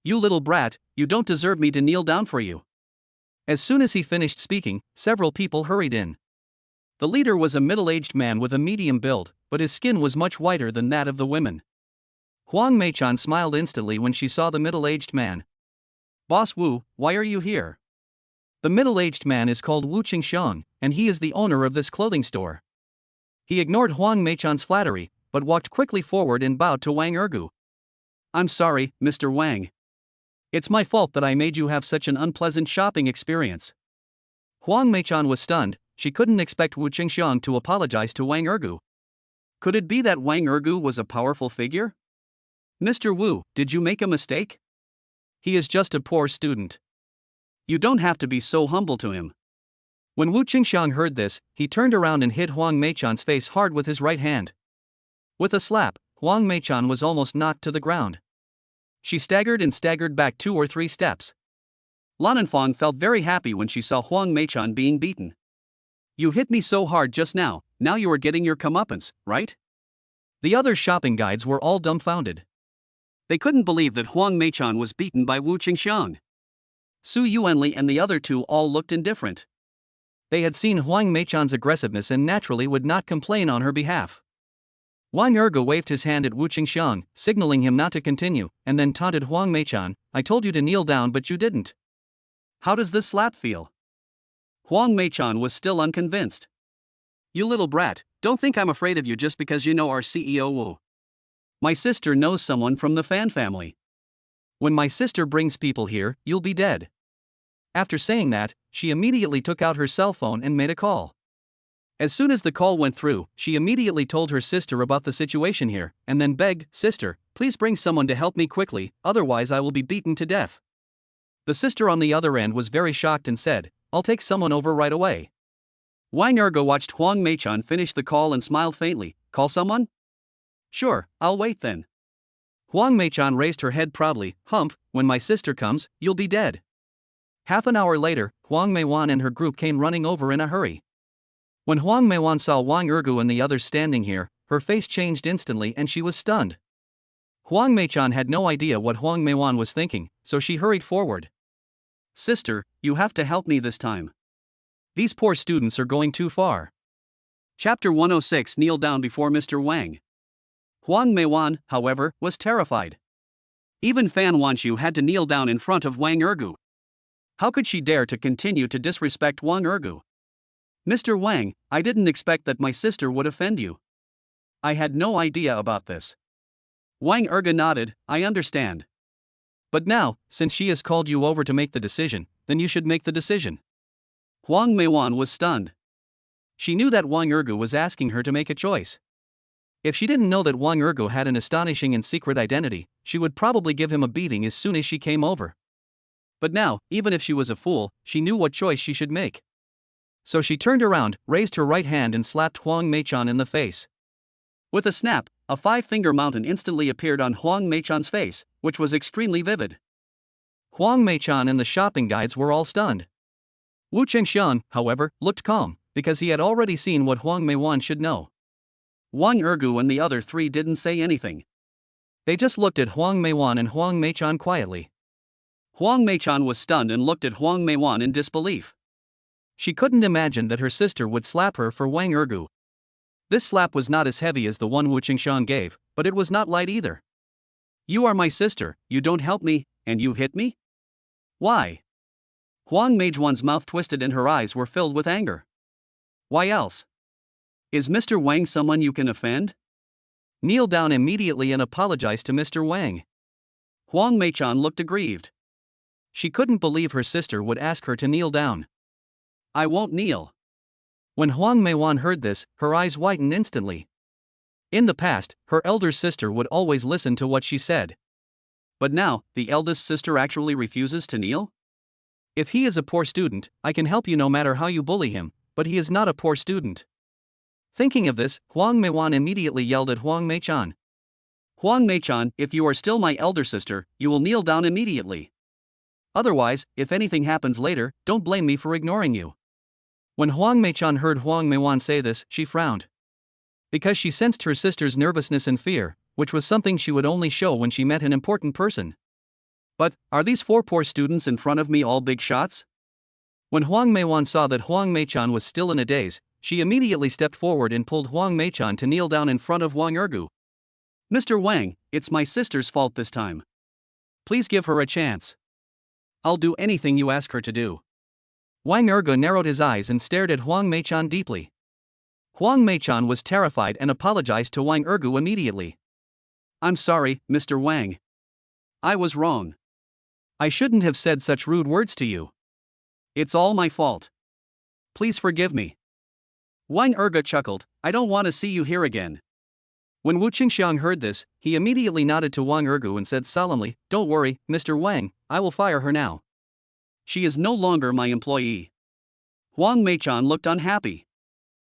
You little brat, you don't deserve me to kneel down for you. As soon as he finished speaking, several people hurried in. The leader was a middle-aged man with a medium build, but his skin was much whiter than that of the women. Huang Meichan smiled instantly when she saw the middle-aged man. Boss Wu, why are you here? The middle-aged man is called Wu Qingxiang, and he is the owner of this clothing store. He ignored Huang Meichan's flattery, but walked quickly forward and bowed to Wang Ergo. I'm sorry, Mr. Wang. It's my fault that I made you have such an unpleasant shopping experience. Huang Meichan was stunned. She couldn't expect Wu Qingxiang to apologize to Wang Ergo. Could it be that Wang Ergo was a powerful figure? Mr. Wu, did you make a mistake? He is just a poor student. You don't have to be so humble to him. When Wu Qingxiang heard this, he turned around and hit Huang Meichan's face hard with his right hand. With a slap, Huang Meichan was almost knocked to the ground. She staggered back 2 or 3 steps. Lan Anfang felt very happy when she saw Huang Meichan being beaten. You hit me so hard just now you are getting your comeuppance, right? The other shopping guides were all dumbfounded. They couldn't believe that Huang Meichan was beaten by Wu Qingxiang. Su Yuanli and the other 2 all looked indifferent. They had seen Huang Meichan's aggressiveness and naturally would not complain on her behalf. Wang Ergo waved his hand at Wu Qingxiang, signaling him not to continue, and then taunted Huang Meichan, I told you to kneel down but you didn't. How does this slap feel? Huang Meichan was still unconvinced. You little brat, don't think I'm afraid of you just because you know our CEO Wu. My sister knows someone from the Fan family. When my sister brings people here, you'll be dead. After saying that, she immediately took out her cell phone and made a call. As soon as the call went through, she immediately told her sister about the situation here, and then begged, Sister, please bring someone to help me quickly, otherwise I will be beaten to death. The sister on the other end was very shocked and said, I'll take someone over right away. Wang Ergo watched Huang Meichan finish the call and smiled faintly, Call someone? Sure, I'll wait then. Huang Meichan raised her head proudly, Humph, when my sister comes, you'll be dead. Half an hour later, Huang Meiwan and her group came running over in a hurry. When Huang Meiwan saw Wang Ergu and the others standing here, her face changed instantly and she was stunned. Huang Meichan had no idea what Huang Meiwan was thinking, so she hurried forward. Sister, you have to help me this time. These poor students are going too far. Chapter 106 Kneel down before Mr. Wang. Huang Meiwan, however, was terrified. Even Fan Wanxiu had to kneel down in front of Wang Ergu. How could she dare to continue to disrespect Wang Ergu? Mr. Wang, I didn't expect that my sister would offend you. I had no idea about this. Wang Ergu nodded, I understand. But now, since she has called you over to make the decision, then you should make the decision. Huang Meiwan was stunned. She knew that Wang Ergu was asking her to make a choice. If she didn't know that Wang Ergu had an astonishing and secret identity, she would probably give him a beating as soon as she came over. But now, even if she was a fool, she knew what choice she should make. So she turned around, raised her right hand and slapped Huang Meichan in the face. With a snap, a 5-finger mountain instantly appeared on Huang Meichan's face, which was extremely vivid. Huang Meichan and the shopping guides were all stunned. Wu Qingxiang, however, looked calm, because he had already seen what Huang Meiwan should know. Wang Ergu and the other 3 didn't say anything. They just looked at Huang Meiwan and Huang Meichan quietly. Huang Meichan was stunned and looked at Huang Meiwan in disbelief. She couldn't imagine that her sister would slap her for Wang Ergu. This slap was not as heavy as the one Wu Qingxiang gave, but it was not light either. You are my sister, you don't help me, and you hit me? Why? Huang Meijuan's mouth twisted and her eyes were filled with anger. Why else? Is Mr. Wang someone you can offend? Kneel down immediately and apologize to Mr. Wang. Huang Meichan looked aggrieved. She couldn't believe her sister would ask her to kneel down. I won't kneel. When Huang Meiwan heard this, her eyes whitened instantly. In the past, her elder sister would always listen to what she said. But now, the eldest sister actually refuses to kneel? If he is a poor student, I can help you no matter how you bully him, but he is not a poor student. Thinking of this, Huang Meiwan immediately yelled at Huang Meichan. Huang Meichan, if you are still my elder sister, you will kneel down immediately. Otherwise, if anything happens later, don't blame me for ignoring you. When Huang Meichan heard Huang Meiwan say this, she frowned. Because she sensed her sister's nervousness and fear, which was something she would only show when she met an important person. But, are these 4 poor students in front of me all big shots? When Huang Meiwan saw that Huang Meichan was still in a daze, she immediately stepped forward and pulled Huang Meichan to kneel down in front of Wang Ergu. Mr. Wang, it's my sister's fault this time. Please give her a chance. I'll do anything you ask her to do. Wang Ergu narrowed his eyes and stared at Huang Meichan deeply. Huang Meichan was terrified and apologized to Wang Ergu immediately. I'm sorry, Mr. Wang. I was wrong. I shouldn't have said such rude words to you. It's all my fault. Please forgive me. Wang Ergu chuckled, I don't want to see you here again. When Wu Qingxiang heard this, he immediately nodded to Wang Ergu and said solemnly, Don't worry, Mr. Wang, I will fire her now. She is no longer my employee. Huang Meichan looked unhappy.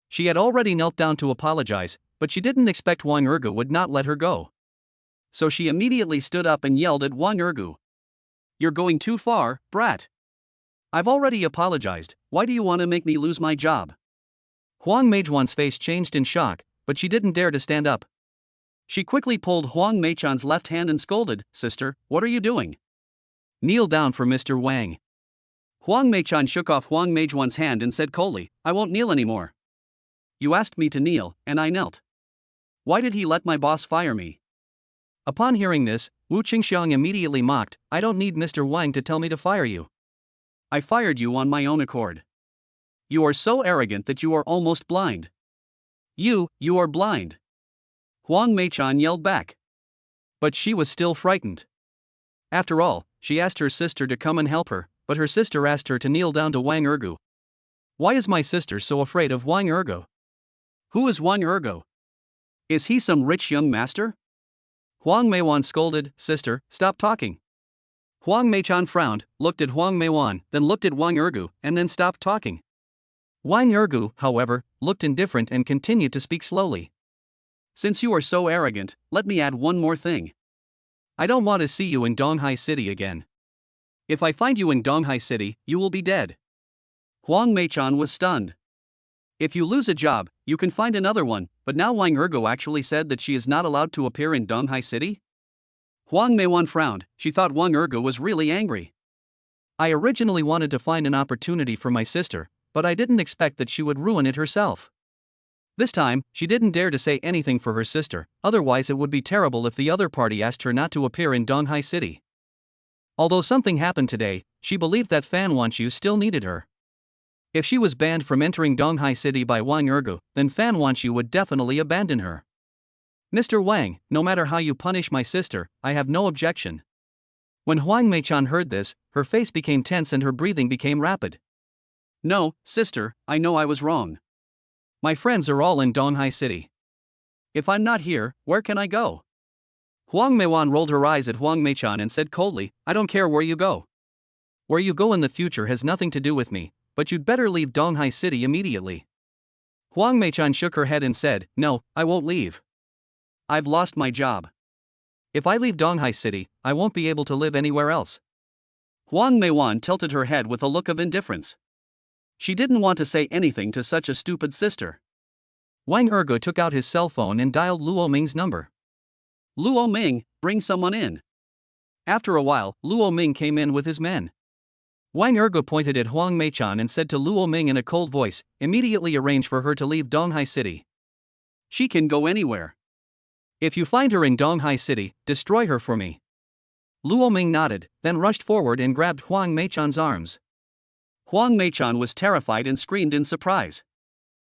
She had already knelt down to apologize, but she didn't expect Wang Ergu would not let her go. so she immediately stood up and yelled at Wang Ergu. "You're going too far, brat. I've already apologized, why do you want to make me lose my job?" Huang Meijuan's face changed in shock, but she didn't dare to stand up. She quickly pulled Huang Meichan's left hand and scolded, "Sister, what are you doing? Kneel down for Mr. Wang." Huang Meichan shook off Huang Meijuan's hand and said coldly, "I won't kneel anymore. You asked me to kneel, and I knelt. Why did he let my boss fire me?" Upon hearing this, Wu Qingxiang immediately mocked, "I don't need Mr. Wang to tell me to fire you. I fired you on my own accord. You are so arrogant that you are almost blind. You are blind." Huang Meichan yelled back. But she was still frightened. After all, she asked her sister to come and help her, but her sister asked her to kneel down to Wang Ergu. Why is my sister so afraid of Wang Ergu? Who is Wang Ergu? Is he some rich young master? Huang Meiwan scolded, "Sister, stop talking." Huang Meichan frowned, looked at Huang Meiwan, then looked at Wang Ergu, and then stopped talking. Wang Ergu, however, looked indifferent and continued to speak slowly. "Since you are so arrogant, let me add one more thing. I don't want to see you in Donghai City again. If I find you in Donghai City, you will be dead." Huang Meichan was stunned. "If you lose a job, you can find another one, but now Wang Ergu actually said that she is not allowed to appear in Donghai City?" Huang Meiwan frowned, she thought Wang Ergu was really angry. "I originally wanted to find an opportunity for my sister, but I didn't expect that she would ruin it herself." This time, she didn't dare to say anything for her sister, otherwise it would be terrible if the other party asked her not to appear in Donghai City. Although something happened today, she believed that Fan Wanqiu still needed her. If she was banned from entering Donghai City by Wang Ergu, then Fan Wanqiu would definitely abandon her. "Mr. Wang, no matter how you punish my sister, I have no objection." When Huang Meichan heard this, her face became tense and her breathing became rapid. "No, sister, I know I was wrong. My friends are all in Donghai City. If I'm not here, where can I go?" Huang Meiwan rolled her eyes at Huang Meichan and said coldly, "I don't care where you go. Where you go in the future has nothing to do with me, but you'd better leave Donghai City immediately." Huang Meichan shook her head and said, "No, I won't leave. I've lost my job. If I leave Donghai City, I won't be able to live anywhere else." Huang Meiwan tilted her head with a look of indifference. She didn't want to say anything to such a stupid sister. Wang Ergu took out his cell phone and dialed Luo Ming's number. "Luo Ming, bring someone in." After a while, Luo Ming came in with his men. Wang Ergu pointed at Huang Meichan and said to Luo Ming in a cold voice, "Immediately arrange for her to leave Donghai City. She can go anywhere. If you find her in Donghai City, destroy her for me." Luo Ming nodded, then rushed forward and grabbed Huang Meichan's arms. Huang Meichan was terrified and screamed in surprise.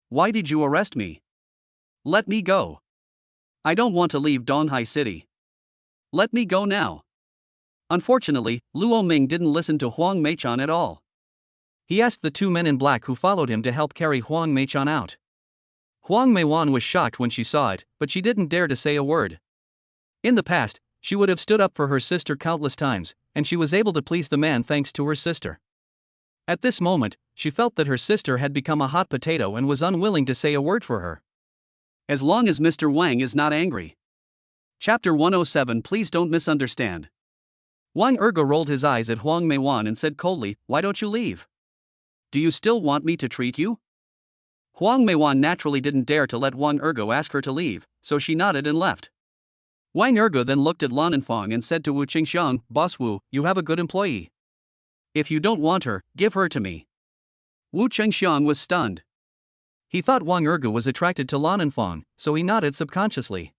"Why did you arrest me? Let me go. I don't want to leave Donghai City. Let me go now." Unfortunately, Luo Ming didn't listen to Huang Meichan at all. He asked the two men in black who followed him to help carry Huang Meichan out. Huang Meiwan was shocked when she saw it, but she didn't dare to say a word. In the past, she would have stood up for her sister countless times, and she was able to please the man thanks to her sister. At this moment, she felt that her sister had become a hot potato and was unwilling to say a word for her. As long as Mr. Wang is not angry. Chapter 107. Please don't misunderstand. Wang Ergu rolled his eyes at Huang Meiwan and said coldly, "Why don't you leave? Do you still want me to treat you?" Huang Meiwan naturally didn't dare to let Wang Ergu ask her to leave, so she nodded and left. Wang Ergu then looked at Lan Anfang and said to Wu Qingxiang, "Boss Wu, you have a good employee. If you don't want her, give her to me." Wu Qingxiang was stunned. He thought Wang Ergu was attracted to Lan Anfang, so he nodded subconsciously.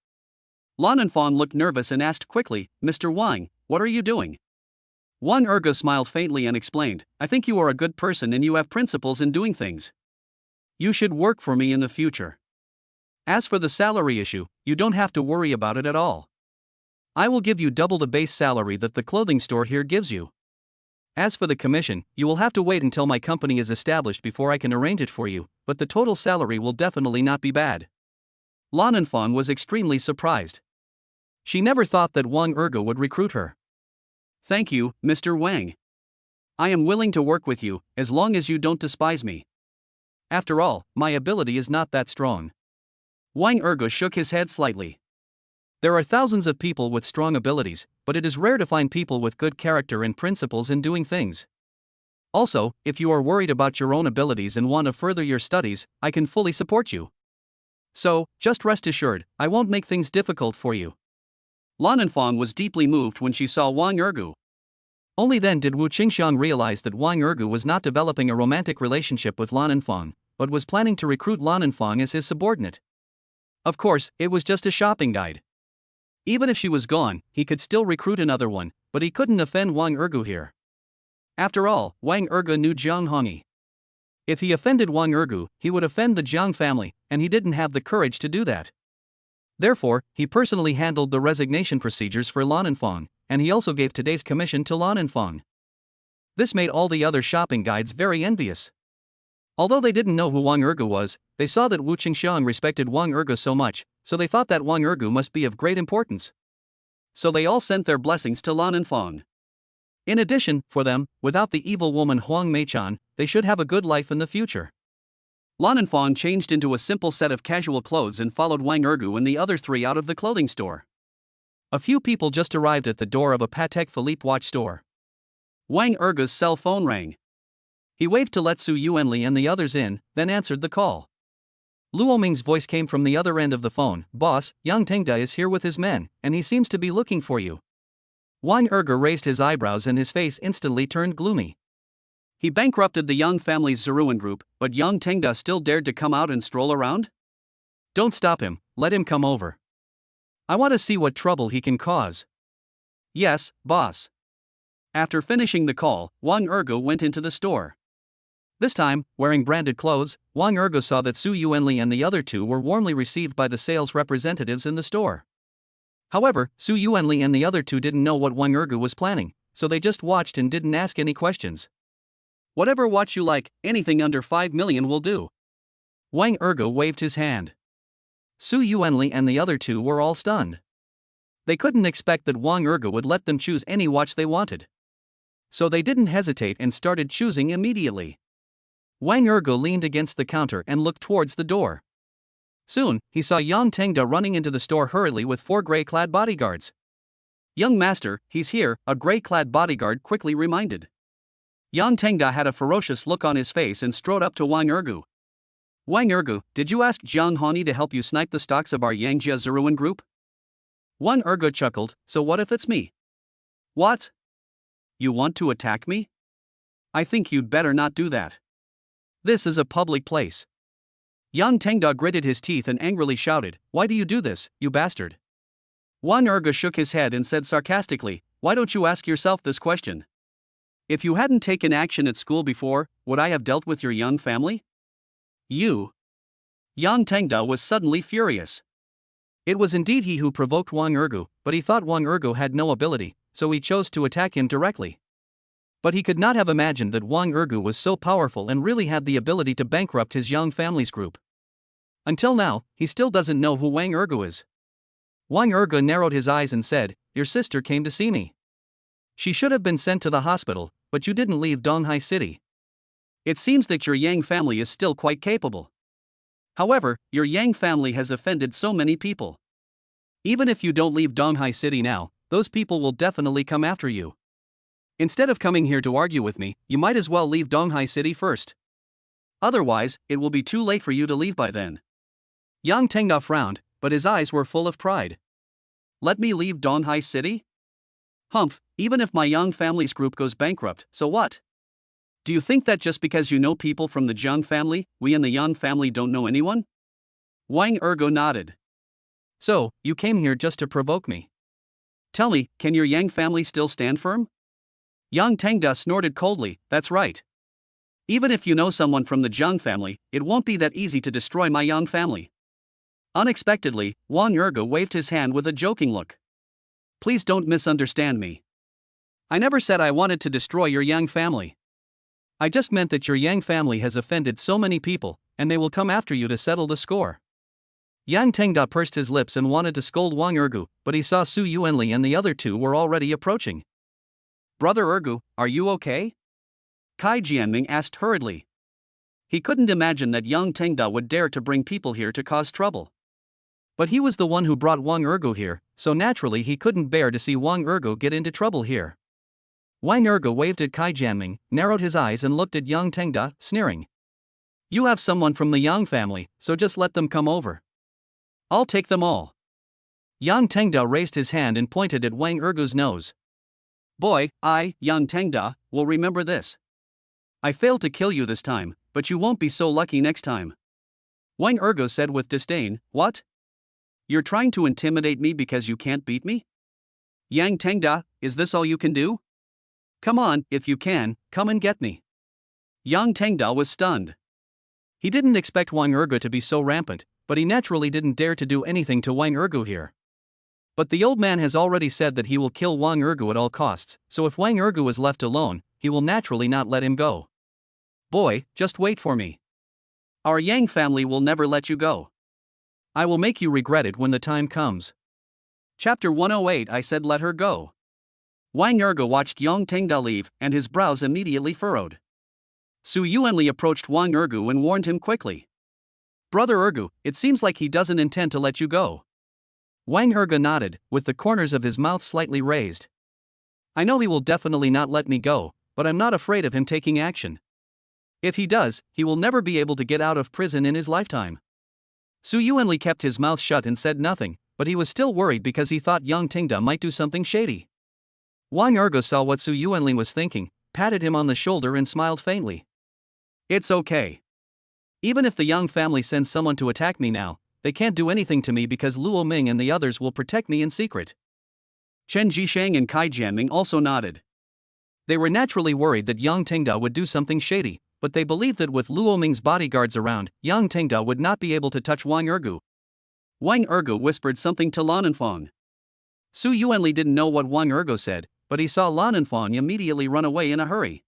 Lan Anfang looked nervous and asked quickly, "Mr. Wang, what are you doing?" Wang Ergu smiled faintly and explained, "I think you are a good person and you have principles in doing things. You should work for me in the future. As for the salary issue, you don't have to worry about it at all. I will give you double the base salary that the clothing store here gives you. As for the commission, you will have to wait until my company is established before I can arrange it for you, but the total salary will definitely not be bad." Lan Anfang was extremely surprised. She never thought that Wang Ergu would recruit her. "Thank you, Mr. Wang. I am willing to work with you, as long as you don't despise me. After all, my ability is not that strong." Wang Ergu shook his head slightly. There are thousands of people with strong abilities, but it is rare to find people with good character and principles in doing things. Also, if you are worried about your own abilities and want to further your studies, I can fully support you. So, just rest assured, I won't make things difficult for you. Lan Enfang was deeply moved when she saw Wang Ergu. Only then did Wu Qingxiang realize that Wang Ergu was not developing a romantic relationship with Lan Enfang, but was planning to recruit Lan Enfang as his subordinate. Of course, it was just a shopping guide. Even if she was gone, he could still recruit another one, but he couldn't offend Wang Ergu here. After all, Wang Ergu knew Jiang Hongyi. If he offended Wang Ergu, he would offend the Jiang family, and he didn't have the courage to do that. Therefore, he personally handled the resignation procedures for Lan Enfang, and he also gave today's commission to Lan Enfang. This made all the other shopping guides very envious. Although they didn't know who Wang Ergu was, they saw that Wu Qingxiang respected Wang Ergu so much, so they thought that Wang Ergu must be of great importance. So they all sent their blessings to Lan Enfang. In addition, for them, without the evil woman Huang Meichan, they should have a good life in the future. Lan Enfang changed into a simple set of casual clothes and followed Wang Ergu and the other three out of the clothing store. A few people just arrived at the door of a Patek Philippe watch store. Wang Ergu's cell phone rang. He waved to let Su Yuanli and the others in, then answered the call. Lu Oming's voice came from the other end of the phone. "Boss, Yang Tengda is here with his men, and he seems to be looking for you." Wang Ergu raised his eyebrows and his face instantly turned gloomy. He bankrupted the Yong family's Zeruan group, but Yang Tengda still dared to come out and stroll around? Don't stop him, let him come over. I want to see what trouble he can cause. Yes, boss. After finishing the call, Wang Ergu went into the store. This time, wearing branded clothes, Wang Ergu saw that Su Yuanli and the other two were warmly received by the sales representatives in the store. However, Su Yuanli and the other two didn't know what Wang Ergu was planning, so they just watched and didn't ask any questions. Whatever watch you like, anything under 5 million will do. Wang Ergu waved his hand. Su Yuanli and the other two were all stunned. They couldn't expect that Wang Ergu would let them choose any watch they wanted. So they didn't hesitate and started choosing immediately. Wang Ergu leaned against the counter and looked towards the door. Soon, he saw Yang Tengda running into the store hurriedly with 4 gray-clad bodyguards. "Young master, he's here," a gray-clad bodyguard quickly reminded. Yang Tengda had a ferocious look on his face and strode up to Wang Ergu. "Wang Ergu, did you ask Jiang Hongyi to help you snipe the stocks of our Yangjia Zeruan group?" Wang Ergu chuckled, "So what if it's me?" "What? You want to attack me? I think you'd better not do that. This is a public place." Yang Tengda gritted his teeth and angrily shouted, "Why do you do this, you bastard?" Wang Ergu shook his head and said sarcastically, "Why don't you ask yourself this question? If you hadn't taken action at school before, would I have dealt with your Yang family? You." Yang Tengda was suddenly furious. It was indeed he who provoked Wang Ergu, but he thought Wang Ergu had no ability, so he chose to attack him directly. But he could not have imagined that Wang Ergu was so powerful and really had the ability to bankrupt his Yang family's group. Until now, he still doesn't know who Wang Ergu is. Wang Ergu narrowed his eyes and said, "Your sister came to see me. She should have been sent to the hospital, but you didn't leave Donghai City. It seems that your Yang family is still quite capable. However, your Yang family has offended so many people. Even if you don't leave Donghai City now, those people will definitely come after you. Instead of coming here to argue with me, you might as well leave Donghai City first. Otherwise, it will be too late for you to leave by then." Yang Tengda frowned, but his eyes were full of pride. "Let me leave Donghai City? Humph, even if my Yang family's group goes bankrupt, so what? Do you think that just because you know people from the Jiang family, we in the Yang family don't know anyone?" Wang Ergu nodded. "So, you came here just to provoke me. Tell me, can your Yang family still stand firm?" Yang Tengda snorted coldly, "That's right. Even if you know someone from the Jiang family, it won't be that easy to destroy my Yang family." Unexpectedly, Wang Ergu waved his hand with a joking look. "Please don't misunderstand me. I never said I wanted to destroy your Yang family. I just meant that your Yang family has offended so many people, and they will come after you to settle the score." Yang Tengda pursed his lips and wanted to scold Wang Ergu, but he saw Su Yuanli and the other two were already approaching. "Brother Ergu, are you okay?" Kai Jianming asked hurriedly. He couldn't imagine that Yang Tengda would dare to bring people here to cause trouble. But he was the one who brought Wang Ergu here, so naturally he couldn't bear to see Wang Ergo get into trouble here. Wang Ergo waved at Kai Jianming, narrowed his eyes and looked at Yang Tengda, sneering. You have someone from the Yang family, so just let them come over. I'll take them all. Yang Tengda raised his hand and pointed at Wang Ergo's nose. Boy, I, Yang Tengda, will remember this. I failed to kill you this time, but you won't be so lucky next time. Wang Ergo said with disdain, What? You're trying to intimidate me because you can't beat me? Yang Tengda, is this all you can do? Come on, if you can, come and get me. Yang Tengda was stunned. He didn't expect Wang Ergo to be so rampant, but he naturally didn't dare to do anything to Wang Ergo here. But the old man has already said that he will kill Wang Ergo at all costs, so if Wang Ergo is left alone, he will naturally not let him go. Boy, just wait for me. Our Yang family will never let you go. I will make you regret it when the time comes. Chapter 108 I said let her go. Wang Ergo watched Yang Tengda leave, and his brows immediately furrowed. Su Yuanli approached Wang Ergo and warned him quickly. Brother Ergo, it seems like he doesn't intend to let you go. Wang Ergo nodded, with the corners of his mouth slightly raised. I know he will definitely not let me go, but I'm not afraid of him taking action. If he does, he will never be able to get out of prison in his lifetime. Su Yuanli kept his mouth shut and said nothing, but he was still worried because he thought Yang Tengda might do something shady. Wang Ergo saw what Su Yuanli was thinking, patted him on the shoulder and smiled faintly. It's okay. Even if the Yang family sends someone to attack me now, they can't do anything to me because Luo Ming and the others will protect me in secret. Chen Jishang and Kai Jianming also nodded. They were naturally worried that Yang Tengda would do something shady, but they believed that with Luo Ming's bodyguards around, Yang Tengda would not be able to touch Wang Ergo. Wang Ergo whispered something to Lan Anfang. Su Yuanli didn't know what Wang Ergo said, but he saw Lan Anfang immediately run away in a hurry.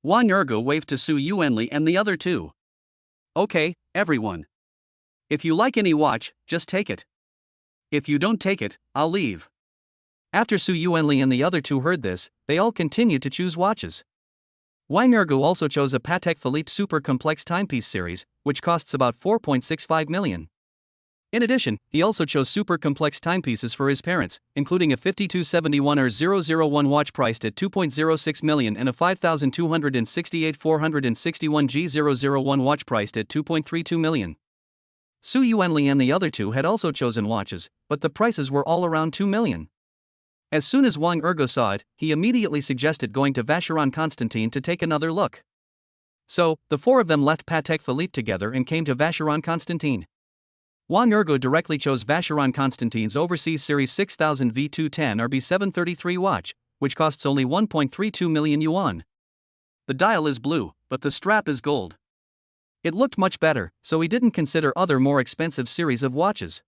Wang Ergo waved to Su Yuanli and the other two. Okay, everyone. If you like any watch, just take it. If you don't take it, I'll leave. After Su Yuanli and the other two heard this, they all continued to choose watches. Wang Ergo also chose a Patek Philippe Super Complex Timepiece series, which costs about 4.65 million. In addition, he also chose super complex timepieces for his parents, including a 5271 or 001 watch priced at 2.06 million and a 5268 461 G001 watch priced at 2.32 million. Su Yuanli and the other two had also chosen watches, but the prices were all around 2 million. As soon as Wang Ergo saw it, he immediately suggested going to Vacheron Constantin to take another look. So, the four of them left Patek Philippe together and came to Vacheron Constantin. Wang Ergo directly chose Vacheron Constantin's Overseas Series 6000 V210 or B733 watch, which costs only 1.32 million yuan. The dial is blue, but the strap is gold. It looked much better, so he didn't consider other more expensive series of watches.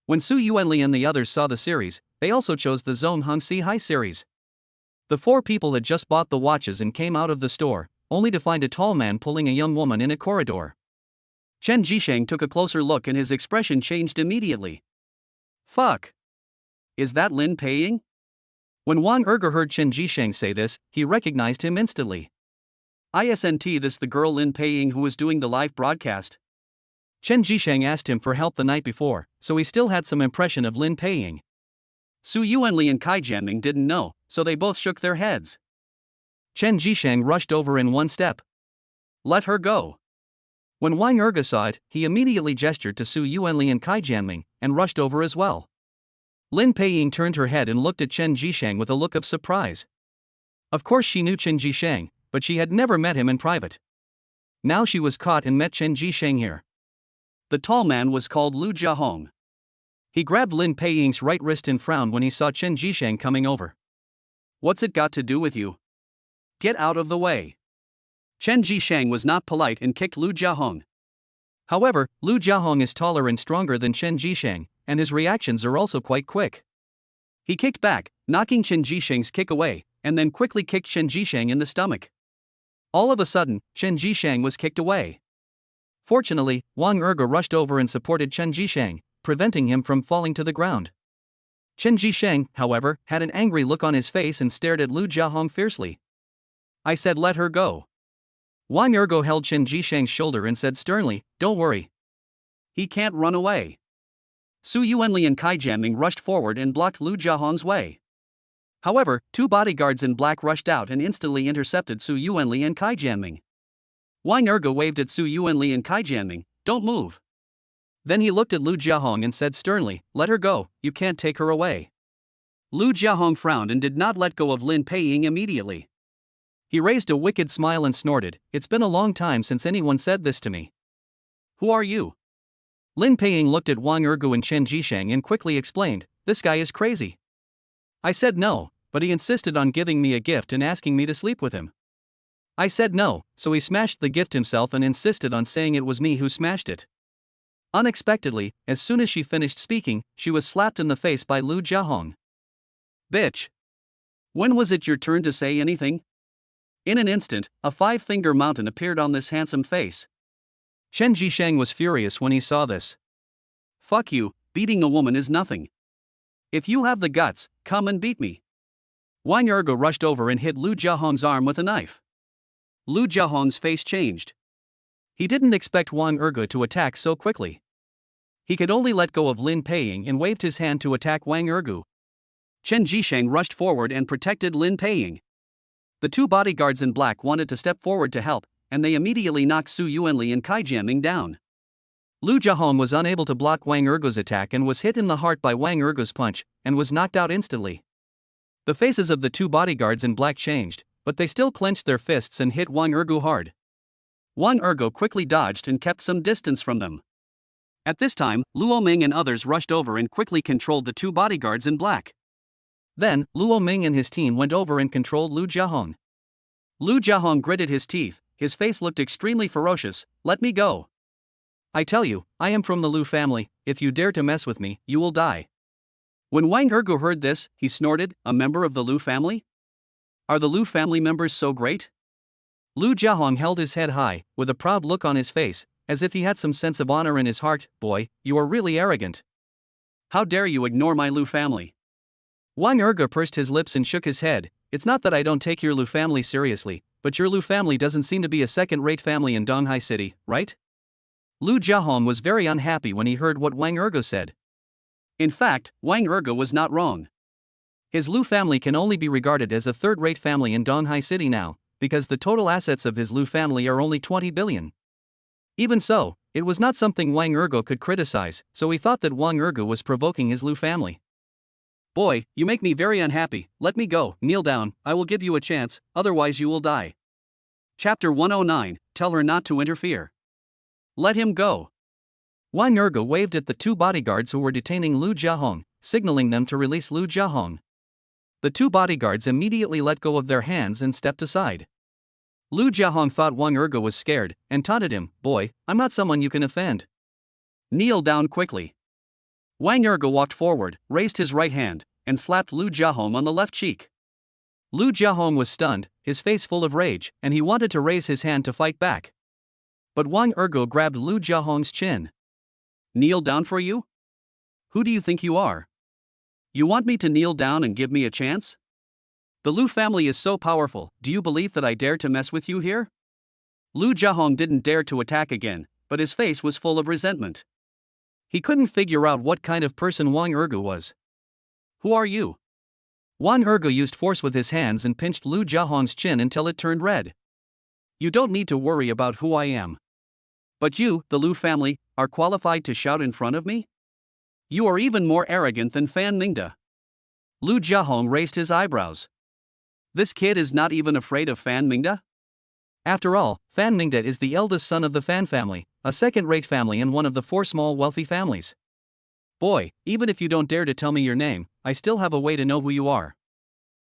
When Su Yuanli and the others saw the series, they also chose the Zhong Hongxi High series. The four people had just bought the watches and came out of the store, only to find a tall man pulling a young woman in a corridor. Chen Jishang took a closer look and his expression changed immediately. Fuck. Is that Lin Peiing? When Wang Ergo heard Chen Jishang say this, he recognized him instantly. Isn't this the girl Lin Peiing who was doing the live broadcast? Chen Jishang asked him for help the night before, so he still had some impression of Lin Peiing. Su Yuanli and Kai Jianming didn't know, so they both shook their heads. Chen Jishang rushed over in one step. Let her go. When Wang Ergo saw it, he immediately gestured to Su Yuanli and Kai Jianming, and rushed over as well. Lin Peiing turned her head and looked at Chen Jishang with a look of surprise. Of course she knew Chen Jishang, but she had never met him in private. Now she was caught and met Chen Jishang here. The tall man was called Lu Jiahong. He grabbed Lin Peiying's right wrist and frowned when he saw Chen Jishang coming over. What's it got to do with you? Get out of the way. Chen Jishang was not polite and kicked Lu Jiahong. However, Lu Jiahong is taller and stronger than Chen Jishang, and his reactions are also quite quick. He kicked back, knocking Chen Jishang's kick away, and then quickly kicked Chen Jishang in the stomach. All of a sudden, Chen Jishang was kicked away. Fortunately, Wang Ergo rushed over and supported Chen Jishang, preventing him from falling to the ground. Chen Jishang, however, had an angry look on his face and stared at Lu Jiahong fiercely. I said let her go. Wang Ergo held Chen Jishang's shoulder and said sternly, don't worry. He can't run away. Su Yuanli and Kai Jianming rushed forward and blocked Lu Jiahong's way. However, two bodyguards in black rushed out and instantly intercepted Su Yuanli and Kai Jianming. Wang Ergo waved at Su Yuanli and Kai Jianming, "Don't move." Then he looked at Lu Jiahong and said sternly, "Let her go, you can't take her away." Lu Jiahong frowned and did not let go of Lin Peiying immediately. He raised a wicked smile and snorted, "It's been a long time since anyone said this to me." "Who are you?" Lin Peiying looked at Wang Ergu and Chen Jisheng and quickly explained, "This guy is crazy. I said no, but he insisted on giving me a gift and asking me to sleep with him. I said no, so he smashed the gift himself and insisted on saying it was me who smashed it." Unexpectedly, as soon as she finished speaking, she was slapped in the face by Lu Jiahong. "Bitch! When was it your turn to say anything?" In an instant, a five-finger mountain appeared on this handsome face. Chen Jisheng was furious when he saw this. "Fuck you, beating a woman is nothing. If you have the guts, come and beat me." Wang Ergo rushed over and hit Lu Jiahong's arm with a knife. Lu Jiahong's face changed. He didn't expect Wang Ergo to attack so quickly. He could only let go of Lin Peiying and waved his hand to attack Wang Ergo. Chen Jisheng rushed forward and protected Lin Peiying. The two bodyguards in black wanted to step forward to help, and they immediately knocked Su Yuanli and Kai Jianming down. Lu Jiahong was unable to block Wang Ergo's attack and was hit in the heart by Wang Ergo's punch, and was knocked out instantly. The faces of the two bodyguards in black changed, but they still clenched their fists and hit Wang Ergo hard. Wang Ergo quickly dodged and kept some distance from them. At this time, Luo Ming and others rushed over and quickly controlled the two bodyguards in black. Then, Luo Ming and his team went over and controlled Lu Jiahong. Lu Jiahong gritted his teeth, his face looked extremely ferocious. "Let me go. I tell you, I am from the Lu family, if you dare to mess with me, you will die." When Wang Ergo heard this, he snorted, "A member of the Lu family? Are the Lu family members so great?" Lu Jiahong held his head high, with a proud look on his face, as if he had some sense of honor in his heart. "Boy, you are really arrogant. How dare you ignore my Lu family?" Wang Ergo pursed his lips and shook his head. "It's not that I don't take your Lu family seriously, but your Lu family doesn't seem to be a second-rate family in Donghai City, right?" Lu Jiahong was very unhappy when he heard what Wang Ergo said. In fact, Wang Ergo was not wrong. His Lu family can only be regarded as a third-rate family in Donghai City now, because the total assets of his Lu family are only 20 billion. Even so, it was not something Wang Ergo could criticize, so he thought that Wang Ergo was provoking his Lu family. "Boy, you make me very unhappy, let me go, kneel down, I will give you a chance, otherwise you will die." Chapter 109, Tell Her Not to Interfere. "Let him go." Wang Ergo waved at the two bodyguards who were detaining Lu Jiahong, signaling them to release Lu Jiahong. The two bodyguards immediately let go of their hands and stepped aside. Lu Jiahong thought Wang Ergo was scared, and taunted him, "Boy, I'm not someone you can offend. Kneel down quickly." Wang Ergo walked forward, raised his right hand, and slapped Lu Jiahong on the left cheek. Lu Jiahong was stunned, his face full of rage, and he wanted to raise his hand to fight back. But Wang Ergo grabbed Lu Jiahong's chin. "Kneel down for you? Who do you think you are? You want me to kneel down and give me a chance? The Lu family is so powerful, do you believe that I dare to mess with you here?" Lu Jiahong didn't dare to attack again, but his face was full of resentment. He couldn't figure out what kind of person Wang Ergo was. "Who are you?" Wang Ergo used force with his hands and pinched Lu Jiahong's chin until it turned red. "You don't need to worry about who I am. But you, the Lu family, are qualified to shout in front of me? You are even more arrogant than Fan Mingda." Lu Jiahong raised his eyebrows. This kid is not even afraid of Fan Mingda? After all, Fan Mingda is the eldest son of the Fan family, a second-rate family and one of the 4 small wealthy families. "Boy, even if you don't dare to tell me your name, I still have a way to know who you are.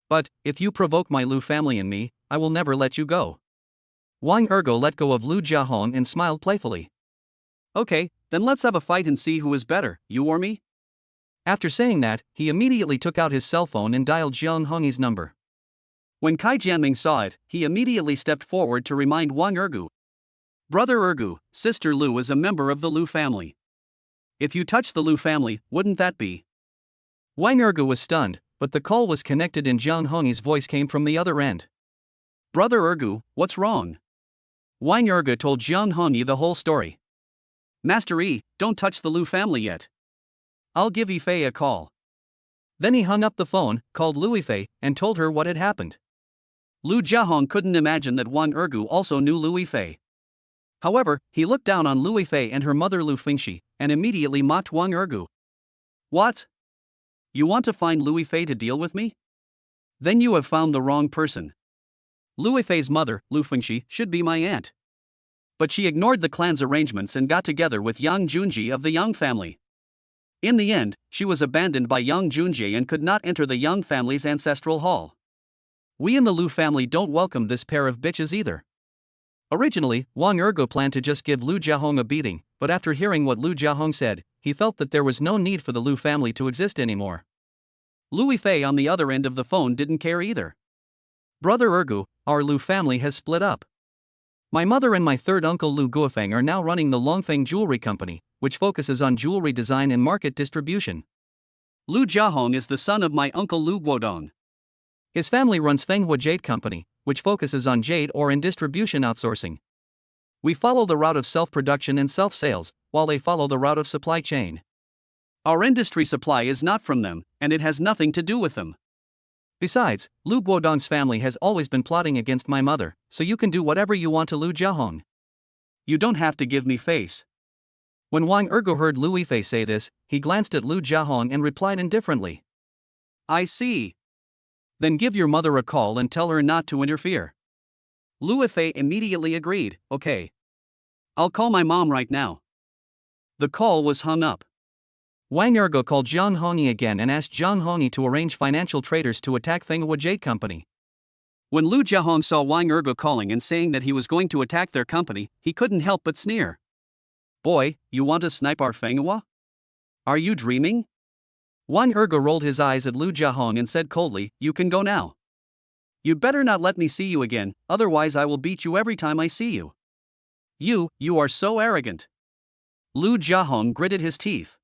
But, if you provoke my Lu family and me, I will never let you go." Wang Ergo let go of Lu Jiahong and smiled playfully. "Okay, then let's have a fight and see who is better, you or me?" After saying that, he immediately took out his cell phone and dialed Jiang Hongyi's number. When Kai Jianming saw it, he immediately stepped forward to remind Wang Ergo. "Brother Ergo, sister Lu is a member of the Lu family. If you touch the Lu family, wouldn't that be?" Wang Ergo was stunned, but the call was connected and Jiang Hongyi's voice came from the other end. "Brother Ergo, what's wrong?" Wang Ergo told Jiang Hongyi the whole story. "Master Yi, don't touch the Lu family yet. I'll give Fei a call. Then he hung up the phone, called Lu Fei, and told her what had happened. Lu Jiahong couldn't imagine that Wang Ergu also knew Lu Fei. However, he looked down on Lu Fei and her mother Lu Fingxi, and immediately mocked Wang Ergu. What? You want to find Lu Fei to deal with me? Then you have found the wrong person. Lu Fei's mother, Lu Fingxi, should be my aunt. But she ignored the clan's arrangements and got together with Yang Junji of the Yong family. In the end, she was abandoned by Yang Junji and could not enter the Yong family's ancestral hall. We in the Lu family don't welcome this pair of bitches either. Originally, Wang Ergu planned to just give Lu Jiahong a beating, but after hearing what Lu Jiahong said, he felt that there was no need for the Lu family to exist anymore. Lu Fei on the other end of the phone didn't care either. Brother Ergu, our Lu family has split up. My mother and my third uncle Lu Guofeng are now running the Longfeng Jewelry Company, which focuses on jewelry design and market distribution. Lu Jiahong is the son of my uncle Lu Guodong. His family runs Fenghua Jade Company, which focuses on jade ore and distribution outsourcing. We follow the route of self-production and self-sales, while they follow the route of supply chain. Our industry supply is not from them, and it has nothing to do with them. Besides, Lu Guodong's family has always been plotting against my mother, so you can do whatever you want to Lu Jiahong. You don't have to give me face. When Wang Ergu heard Lu Fei say this, he glanced at Lu Jiahong and replied indifferently. I see. Then give your mother a call and tell her not to interfere. Lu Fei immediately agreed, okay. I'll call my mom right now. The call was hung up. Wang Ergu called Zhang Hongyi again and asked Zhang Hongyi to arrange financial traders to attack Fenghua Jade Company. When Lu Jiahong saw Wang Ergu calling and saying that he was going to attack their company, he couldn't help but sneer. Boy, you want to snipe our Fenghua? Are you dreaming? Wang Ergu rolled his eyes at Lu Jiahong and said coldly, you can go now. You'd better not let me see you again, otherwise I will beat you every time I see you. You are so arrogant. Lu Jiahong gritted his teeth.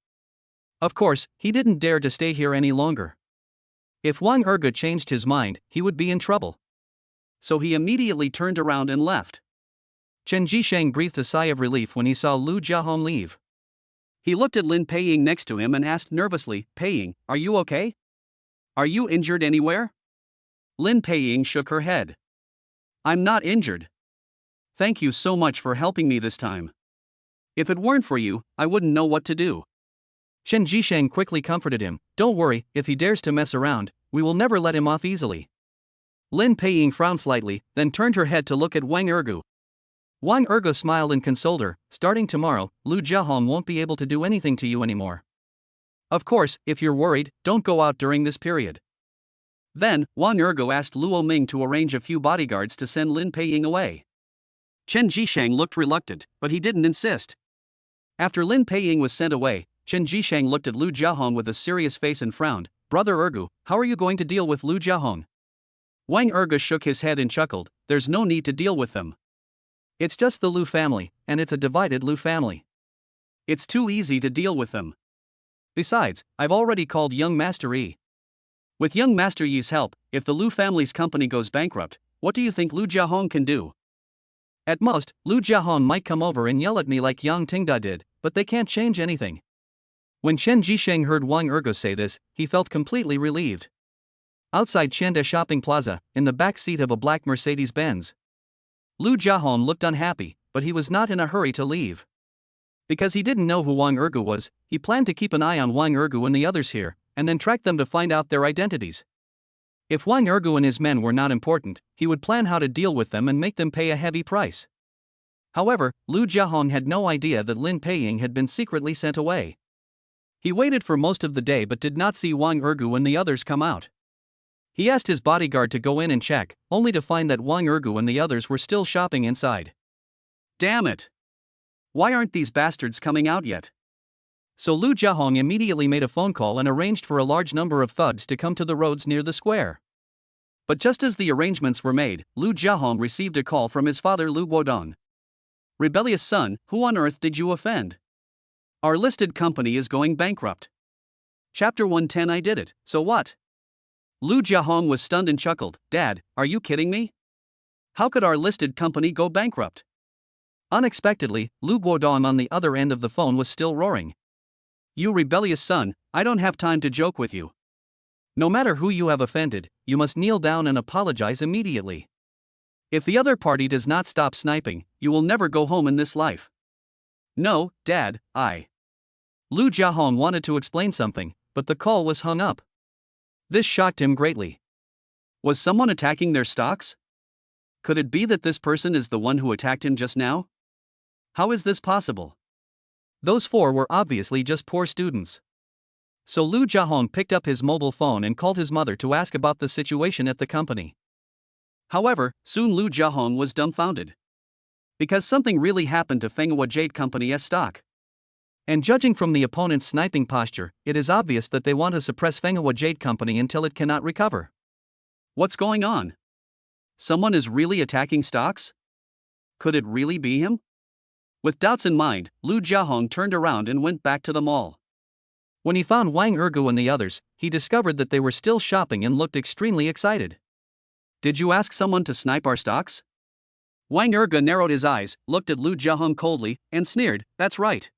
Of course, he didn't dare to stay here any longer. If Wang Ergu changed his mind, he would be in trouble. So he immediately turned around and left. Chen Jisheng breathed a sigh of relief when he saw Lu Jiahong leave. He looked at Lin Peiying next to him and asked nervously, Peiying, are you okay? Are you injured anywhere? Lin Peiying shook her head. I'm not injured. Thank you so much for helping me this time. If it weren't for you, I wouldn't know what to do. Chen Jisheng quickly comforted him, don't worry, if he dares to mess around, we will never let him off easily. Lin Peiying frowned slightly, then turned her head to look at Wang Ergu. Wang Ergu smiled and consoled her, starting tomorrow, Lu Jiahong won't be able to do anything to you anymore. Of course, if you're worried, don't go out during this period. Then, Wang Ergu asked Luo Ming to arrange a few bodyguards to send Lin Peiying away. Chen Jisheng looked reluctant, but he didn't insist. After Lin Peiying was sent away, Chen Jisheng looked at Lu Jiahong with a serious face and frowned. Brother Ergu, how are you going to deal with Lu Jiahong? Wang Ergu shook his head and chuckled, there's no need to deal with them. It's just the Lu family, and it's a divided Lu family. It's too easy to deal with them. Besides, I've already called young Master Yi. With young Master Yi's help, if the Lu family's company goes bankrupt, what do you think Lu Jiahong can do? At most, Lu Jiahong might come over and yell at me like Yang Tingda did, but they can't change anything. When Chen Jisheng heard Wang Ergu say this, he felt completely relieved. Outside Chanda Shopping Plaza, in the back seat of a black Mercedes-Benz, Lu Jiahong looked unhappy, but he was not in a hurry to leave. Because he didn't know who Wang Ergu was, he planned to keep an eye on Wang Ergu and the others here, and then track them to find out their identities. If Wang Ergu and his men were not important, he would plan how to deal with them and make them pay a heavy price. However, Lu Jiahong had no idea that Lin Peiying had been secretly sent away. He waited for most of the day but did not see Wang Ergu and the others come out. He asked his bodyguard to go in and check, only to find that Wang Ergu and the others were still shopping inside. Damn it! Why aren't these bastards coming out yet? So Lu Jiahong immediately made a phone call and arranged for a large number of thugs to come to the roads near the square. But just as the arrangements were made, Lu Jiahong received a call from his father Lu Guodong. Rebellious son, who on earth did you offend? Our listed company is going bankrupt. Chapter 110 I did it, so what? Lu Jiahong was stunned and chuckled, Dad, are you kidding me? How could our listed company go bankrupt? Unexpectedly, Lu Guodong on the other end of the phone was still roaring. You rebellious son, I don't have time to joke with you. No matter who you have offended, you must kneel down and apologize immediately. If the other party does not stop sniping, you will never go home in this life. No, Dad, Lu Jiahong wanted to explain something, but the call was hung up. This shocked him greatly. Was someone attacking their stocks? Could it be that this person is the one who attacked him just now? How is this possible? Those four were obviously just poor students. So Lu Jiahong picked up his mobile phone and called his mother to ask about the situation at the company. However, soon Lu Jiahong was dumbfounded. Because something really happened to Fenghua Jade Company's stock. And judging from the opponent's sniping posture, it is obvious that they want to suppress Fenghua Jade Company until it cannot recover. What's going on? Someone is really attacking stocks? Could it really be him? With doubts in mind, Lu Jiahong turned around and went back to the mall. When he found Wang Ergu and the others, he discovered that they were still shopping and looked extremely excited. Did you ask someone to snipe our stocks? Wang Ergu narrowed his eyes, looked at Lu Jiahong coldly, and sneered, "That's right.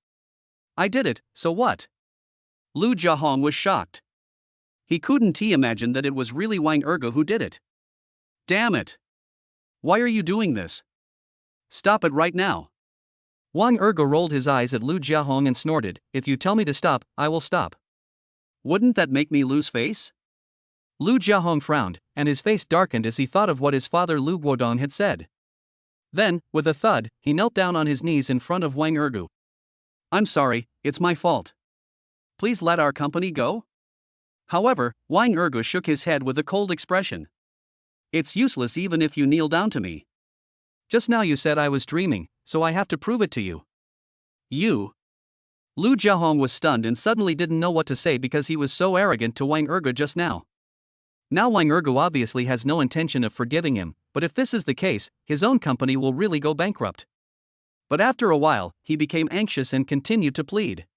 I did it, so what?" Lu Jiahong was shocked. He couldn't imagine that it was really Wang Ergu who did it. Damn it! Why are you doing this? Stop it right now. Wang Ergu rolled his eyes at Lu Jiahong and snorted, "If you tell me to stop, I will stop." Wouldn't that make me lose face? Lu Jiahong frowned, and his face darkened as he thought of what his father Lu Guodong had said. Then, with a thud, he knelt down on his knees in front of Wang Ergu. "I'm sorry, it's my fault. Please let our company go?" However, Wang Ergu shook his head with a cold expression. "It's useless even if you kneel down to me. Just now you said I was dreaming, so I have to prove it to you." "You?" Lu Jiahong was stunned and suddenly didn't know what to say because he was so arrogant to Wang Ergu just now. Now Wang Ergu obviously has no intention of forgiving him, but if this is the case, his own company will really go bankrupt. But after a while, he became anxious and continued to plead.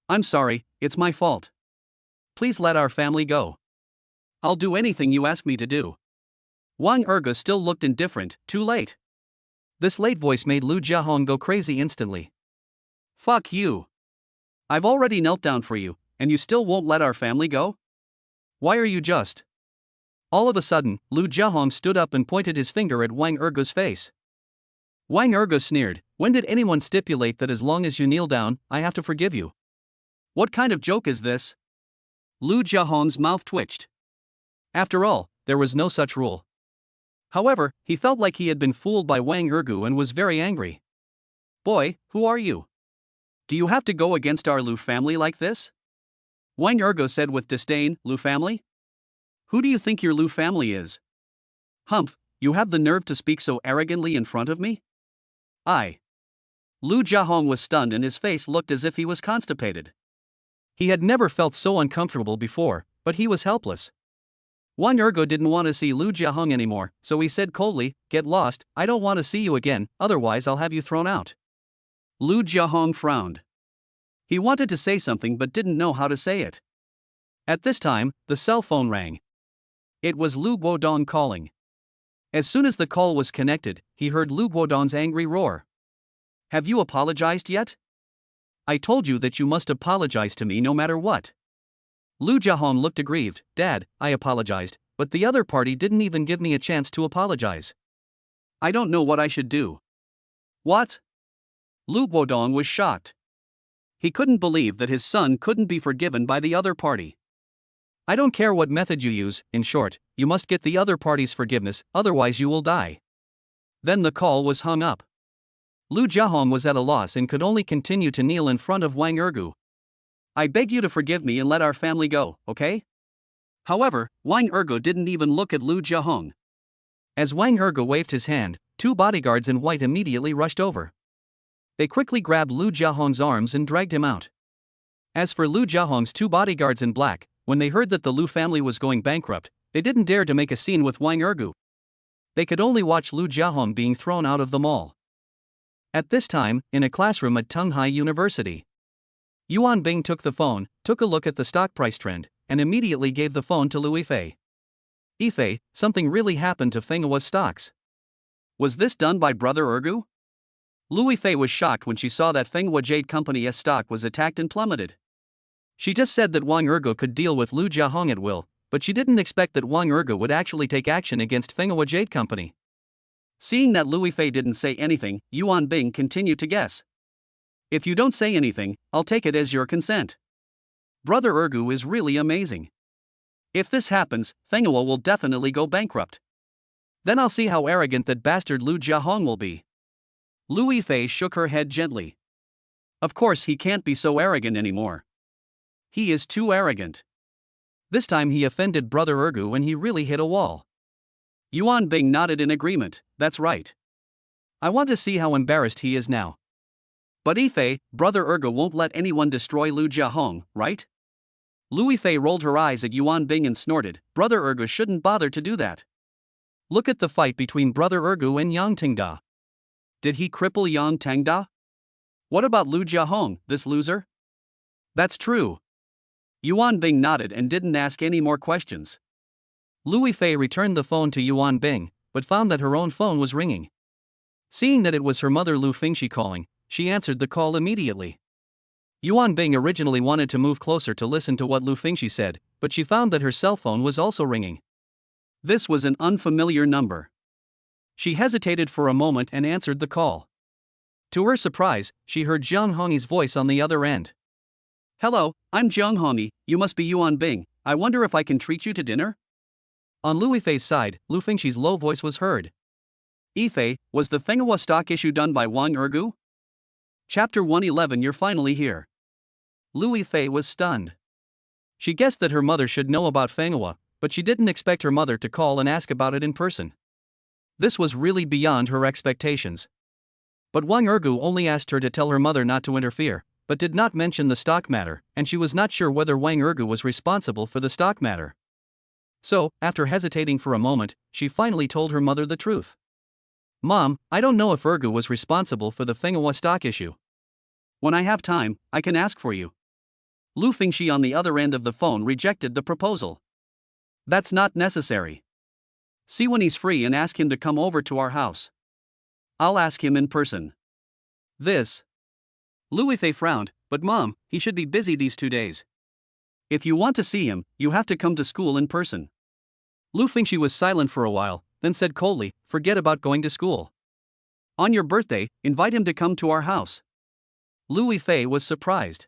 "I'm sorry, it's my fault. Please let our family go. I'll do anything you ask me to do." Wang Ergu still looked indifferent. Too late. This late voice made Lu Jiahong go crazy instantly. "Fuck you. I've already knelt down for you, and you still won't let our family go? Why are you just..." All of a sudden, Lu Jiahong stood up and pointed his finger at Wang Ergu's face. Wang Ergu sneered, "When did anyone stipulate that as long as you kneel down, I have to forgive you? What kind of joke is this?" Lu Jiahong's mouth twitched. After all, there was no such rule. However, he felt like he had been fooled by Wang Ergu and was very angry. "Boy, who are you? Do you have to go against our Lu family like this?" Wang Ergu said with disdain, "Lu family? Who do you think your Lu family is? Humph, you have the nerve to speak so arrogantly in front of me?" Lu Jiahong was stunned and his face looked as if he was constipated. He had never felt so uncomfortable before, but he was helpless. Wang Ergu didn't want to see Lu Jiahong anymore, so he said coldly, "Get lost, I don't want to see you again, otherwise I'll have you thrown out." Lu Jiahong frowned. He wanted to say something but didn't know how to say it. At this time, the cell phone rang. It was Lu Guodong calling. As soon as the call was connected, he heard Lu Guodong's angry roar. "Have you apologized yet? I told you that you must apologize to me no matter what." Lu Jiahong looked aggrieved. "Dad, I apologized, but the other party didn't even give me a chance to apologize. I don't know what I should do." "What?" Lu Guodong was shocked. He couldn't believe that his son couldn't be forgiven by the other party. "I don't care what method you use, in short, you must get the other party's forgiveness, otherwise you will die." Then the call was hung up. Lu Jiahong was at a loss and could only continue to kneel in front of Wang Ergu. "I beg you to forgive me and let our family go, okay?" However, Wang Ergu didn't even look at Lu Jiahong. As Wang Ergu waved his hand, two bodyguards in white immediately rushed over. They quickly grabbed Lu Jiahong's arms and dragged him out. As for Lu Jiahong's two bodyguards in black, when they heard that the Lu family was going bankrupt, they didn't dare to make a scene with Wang Ergu. They could only watch Lu Jiahong being thrown out of the mall. At this time, in a classroom at Tunghai University, Yuan Bing took the phone, took a look at the stock price trend, and immediately gave the phone to Lu Fei. "Fei, something really happened to Fenghua's stocks. Was this done by Brother Ergu?" Lu Fei was shocked when she saw that Fenghua Jade Company's stock was attacked and plummeted. She just said that Wang Ergo could deal with Lu Jiahong at will, but she didn't expect that Wang Ergo would actually take action against Fenghua Jade Company. Seeing that Lu Fei didn't say anything, Yuan Bing continued to guess. If you don't say anything, I'll take it as your consent. Brother Ergu is really amazing. If this happens, Fenghua will definitely go bankrupt. Then I'll see how arrogant that bastard Lu Jiahong will be. Lu Fei shook her head gently. Of course he can't be so arrogant anymore. He is too arrogant. This time he offended Brother Ergu and he really hit a wall. Yuan Bing nodded in agreement. That's right. I want to see how embarrassed he is now. But Ifei, Brother Ergu won't let anyone destroy Lu Jiahong, right? Lu Fei rolled her eyes at Yuan Bing and snorted. Brother Ergu shouldn't bother to do that. Look at the fight between Brother Ergu and Yang Tangda. Did he cripple Yang Tangda? What about Lu Jiahong, this loser? That's true. Yuan Bing nodded and didn't ask any more questions. Lu Fei returned the phone to Yuan Bing, but found that her own phone was ringing. Seeing that it was her mother Lu Fingxi calling, she answered the call immediately. Yuan Bing originally wanted to move closer to listen to what Lu Fingxi said, but she found that her cell phone was also ringing. This was an unfamiliar number. She hesitated for a moment and answered the call. To her surprise, she heard Jiang Hongyi's voice on the other end. Hello, I'm Jiang Hongyi, you must be Yuan Bing, I wonder if I can treat you to dinner? On Lu Fei's side, Lu Fingxi's low voice was heard. Ifei, was the Fenghua stock issue done by Wang Ergu? Chapter 111. You're finally here. Lu Fei was stunned. She guessed that her mother should know about Fenghua, but she didn't expect her mother to call and ask about it in person. This was really beyond her expectations. But Wang Ergu only asked her to tell her mother not to interfere, but did not mention the stock matter, and she was not sure whether Wang Ergu was responsible for the stock matter. So, after hesitating for a moment, she finally told her mother the truth. Mom, I don't know if Ergu was responsible for the Fenghua stock issue. When I have time, I can ask for you. Lu Fingxi on the other end of the phone rejected the proposal. That's not necessary. See when he's free and ask him to come over to our house. I'll ask him in person. This. Lu Fei frowned, but Mom, he should be busy these 2 days. If you want to see him, you have to come to school in person. Lu Fingxi was silent for a while, then said coldly, forget about going to school. On your birthday, invite him to come to our house. Lu Fei was surprised.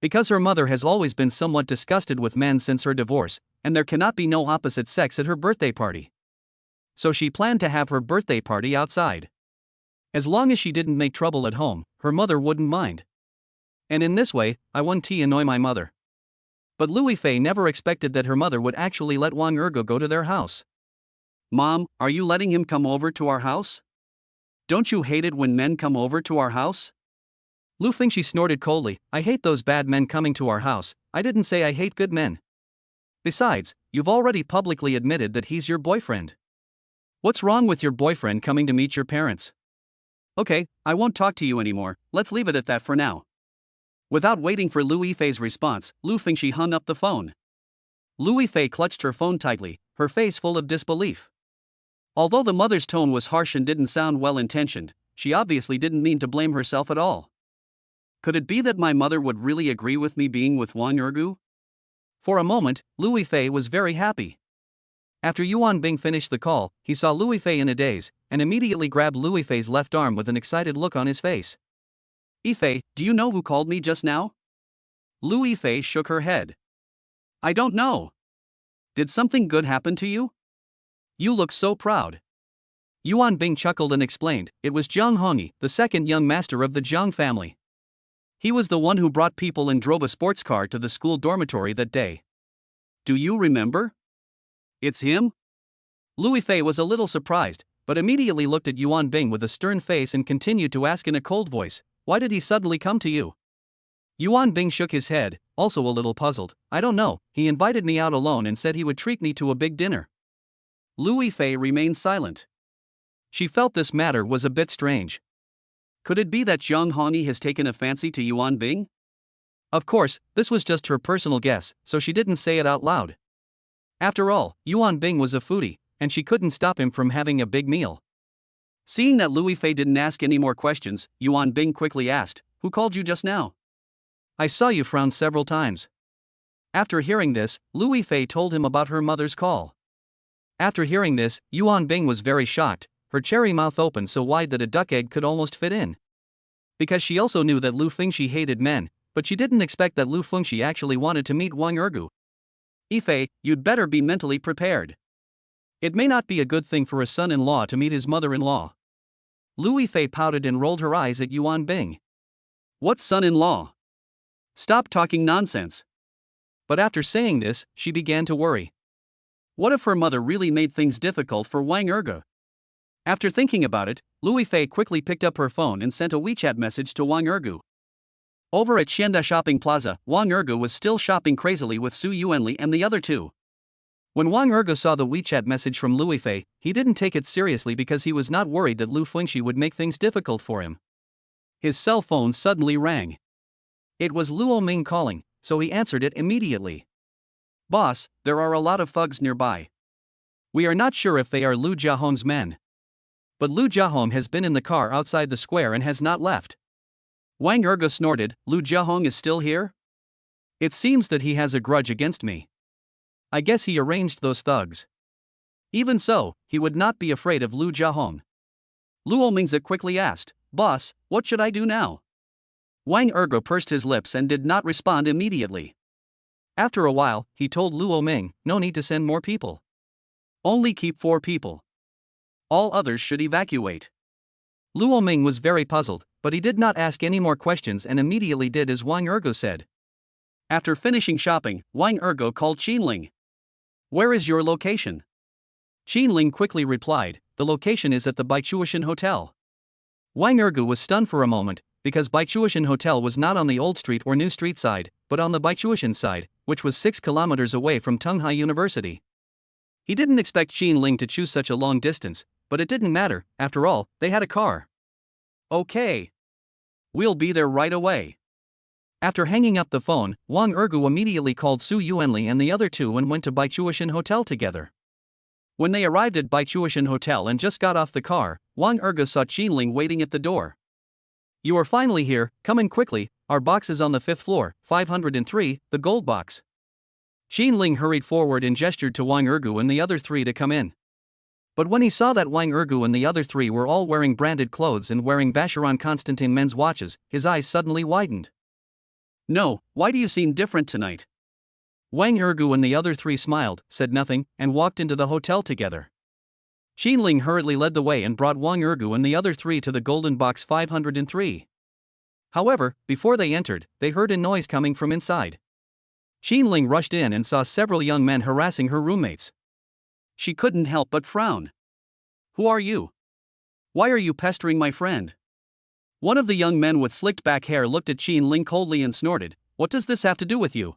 Because her mother has always been somewhat disgusted with men since her divorce, and there cannot be no opposite sex at her birthday party. So she planned to have her birthday party outside. As long as she didn't make trouble at home, her mother wouldn't mind. And in this way, I won't annoy my mother. But Lu Fei never expected that her mother would actually let Wang Ergu go to their house. Mom, are you letting him come over to our house? Don't you hate it when men come over to our house? Lu Fingxi snorted coldly, I hate those bad men coming to our house, I didn't say I hate good men. Besides, you've already publicly admitted that he's your boyfriend. What's wrong with your boyfriend coming to meet your parents? Okay, I won't talk to you anymore, let's leave it at that for now. Without waiting for Lu Fei's response, Lu Fingxi hung up the phone. Lu Fei clutched her phone tightly, her face full of disbelief. Although the mother's tone was harsh and didn't sound well-intentioned, she obviously didn't mean to blame herself at all. Could it be that my mother would really agree with me being with Wang Ergu? For a moment, Lu Fei was very happy. After Yuan Bing finished the call, he saw Lu Fei in a daze, and immediately grabbed Lu Fei's left arm with an excited look on his face. Ifei, do you know who called me just now? Lu Fei shook her head. I don't know. Did something good happen to you? You look so proud. Yuan Bing chuckled and explained, it was Jiang Hongyi, the second young master of the Jiang family. He was the one who brought people and drove a sports car to the school dormitory that day. Do you remember? It's him? Lu Fei was a little surprised, but immediately looked at Yuan Bing with a stern face and continued to ask in a cold voice, why did he suddenly come to you? Yuan Bing shook his head, also a little puzzled, I don't know, he invited me out alone and said he would treat me to a big dinner. Lu Fei remained silent. She felt this matter was a bit strange. Could it be that Jiang Hongyi has taken a fancy to Yuan Bing? Of course, this was just her personal guess, so she didn't say it out loud. After all, Yuan Bing was a foodie, and she couldn't stop him from having a big meal. Seeing that Lu Fei didn't ask any more questions, Yuan Bing quickly asked, who called you just now? I saw you frown several times. After hearing this, Lu Fei told him about her mother's call. After hearing this, Yuan Bing was very shocked, her cherry mouth opened so wide that a duck egg could almost fit in. Because she also knew that Lu Fengxi hated men, but she didn't expect that Lu Fengxi actually wanted to meet Wang Ergu. Ifei, you'd better be mentally prepared. It may not be a good thing for a son-in-law to meet his mother-in-law. Lu Fei pouted and rolled her eyes at Yuan Bing. What son-in-law? Stop talking nonsense. But after saying this, she began to worry. What if her mother really made things difficult for Wang Ergu? After thinking about it, Lu Fei quickly picked up her phone and sent a WeChat message to Wang Ergu. Over at Xianda Shopping Plaza, Wang Ergu was still shopping crazily with Su Yuanli and the other two. When Wang Ergu saw the WeChat message from Lu Fei, he didn't take it seriously because he was not worried that Lu Fengxi would make things difficult for him. His cell phone suddenly rang. It was Luo Ming calling, so he answered it immediately. Boss, there are a lot of thugs nearby. We are not sure if they are Lu Jiahong's men. But Lu Jiahong has been in the car outside the square and has not left. Wang Ergu snorted, Lu Jiahong is still here? It seems that he has a grudge against me. I guess he arranged those thugs. Even so, he would not be afraid of Lu Jiahong. Luo Mingzi quickly asked, Boss, what should I do now? Wang Ergu pursed his lips and did not respond immediately. After a while, he told Luo Ming, no need to send more people. Only keep 4 people. All others should evacuate. Luo Ming was very puzzled, but he did not ask any more questions and immediately did as Wang Ergu said. After finishing shopping, Wang Ergu called Qinling. Where is your location? Qinling quickly replied, the location is at the Baichuishan Hotel. Wang Ergu was stunned for a moment, because Baichuishan Hotel was not on the Old Street or New Street side, but on the Baichuishan side, which was 6 kilometers away from Tunghai University. He didn't expect Qinling to choose such a long distance, but it didn't matter, after all, they had a car. Okay. We'll be there right away. After hanging up the phone, Wang Ergu immediately called Su Yuanli and the other two and went to Baichuishan Hotel together. When they arrived at Baichuishan Hotel and just got off the car, Wang Ergu saw Qinling waiting at the door. You are finally here, come in quickly, our box is on the 5th floor, 503, the gold box. Qinling hurried forward and gestured to Wang Ergu and the other 3 to come in. But when he saw that Wang Ergu and the other 3 were all wearing branded clothes and wearing Vacheron Constantin men's watches, his eyes suddenly widened. No, why do you seem different tonight? Wang Ergu and the other 3 smiled, said nothing, and walked into the hotel together. Qinling hurriedly led the way and brought Wang Ergu and the other 3 to the golden box 503. However, before they entered, they heard a noise coming from inside. Qinling rushed in and saw several young men harassing her roommates. She couldn't help but frown. Who are you? Why are you pestering my friend? One of the young men with slicked back hair looked at Qinling coldly and snorted, what does this have to do with you?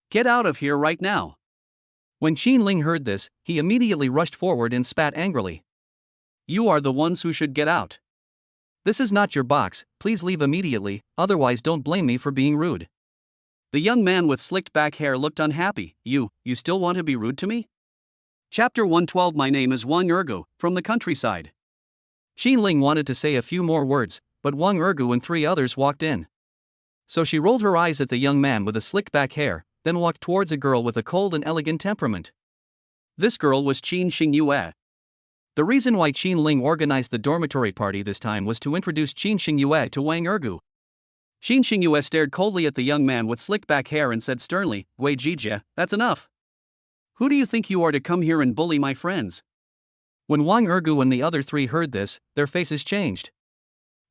Get out of here right now. When Qinling heard this, he immediately rushed forward and spat angrily. You are the ones who should get out. This is not your box, please leave immediately, otherwise don't blame me for being rude. The young man with slicked back hair looked unhappy. You still want to be rude to me? Chapter 112. My name is Wang Ergu, from the countryside. Qinling wanted to say a few more words, but Wang Ergu and 3 others walked in. So she rolled her eyes at the young man with the slicked back hair, then walked towards a girl with a cold and elegant temperament. This girl was Qin Xingyue. The reason why Qinling organized the dormitory party this time was to introduce Qin Xingyue to Wang Ergu. Qin Xingyue stared coldly at the young man with slicked back hair and said sternly, Gui Jijie, that's enough. Who do you think you are to come here and bully my friends? When Wang Ergu and the other 3 heard this, their faces changed.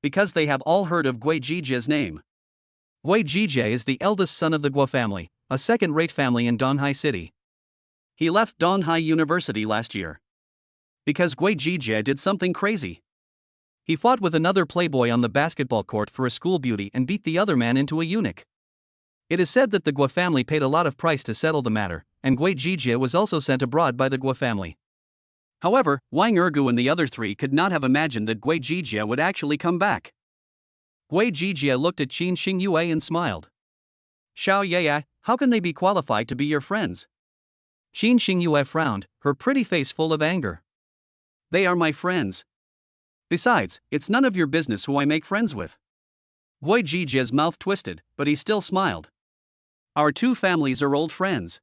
Because they have all heard of Gui Jijie's name. Gui Jijie is the eldest son of the Guo family, a second-rate family in Donghai City. He left Donghai University last year. Because Gui Jijie did something crazy. He fought with another playboy on the basketball court for a school beauty and beat the other man into a eunuch. It is said that the Guo family paid a lot of price to settle the matter, and Gui Jijie was also sent abroad by the Guo family. However, Wang Ergu and the other 3 could not have imagined that Gui Jijie would actually come back. Gui Jijie looked at Qin Xingyue and smiled. Xiao Yaya, how can they be qualified to be your friends? Qin Xingyue frowned, her pretty face full of anger. They are my friends. Besides, it's none of your business who I make friends with. Gui Jijia's mouth twisted, but he still smiled. Our two families are old friends.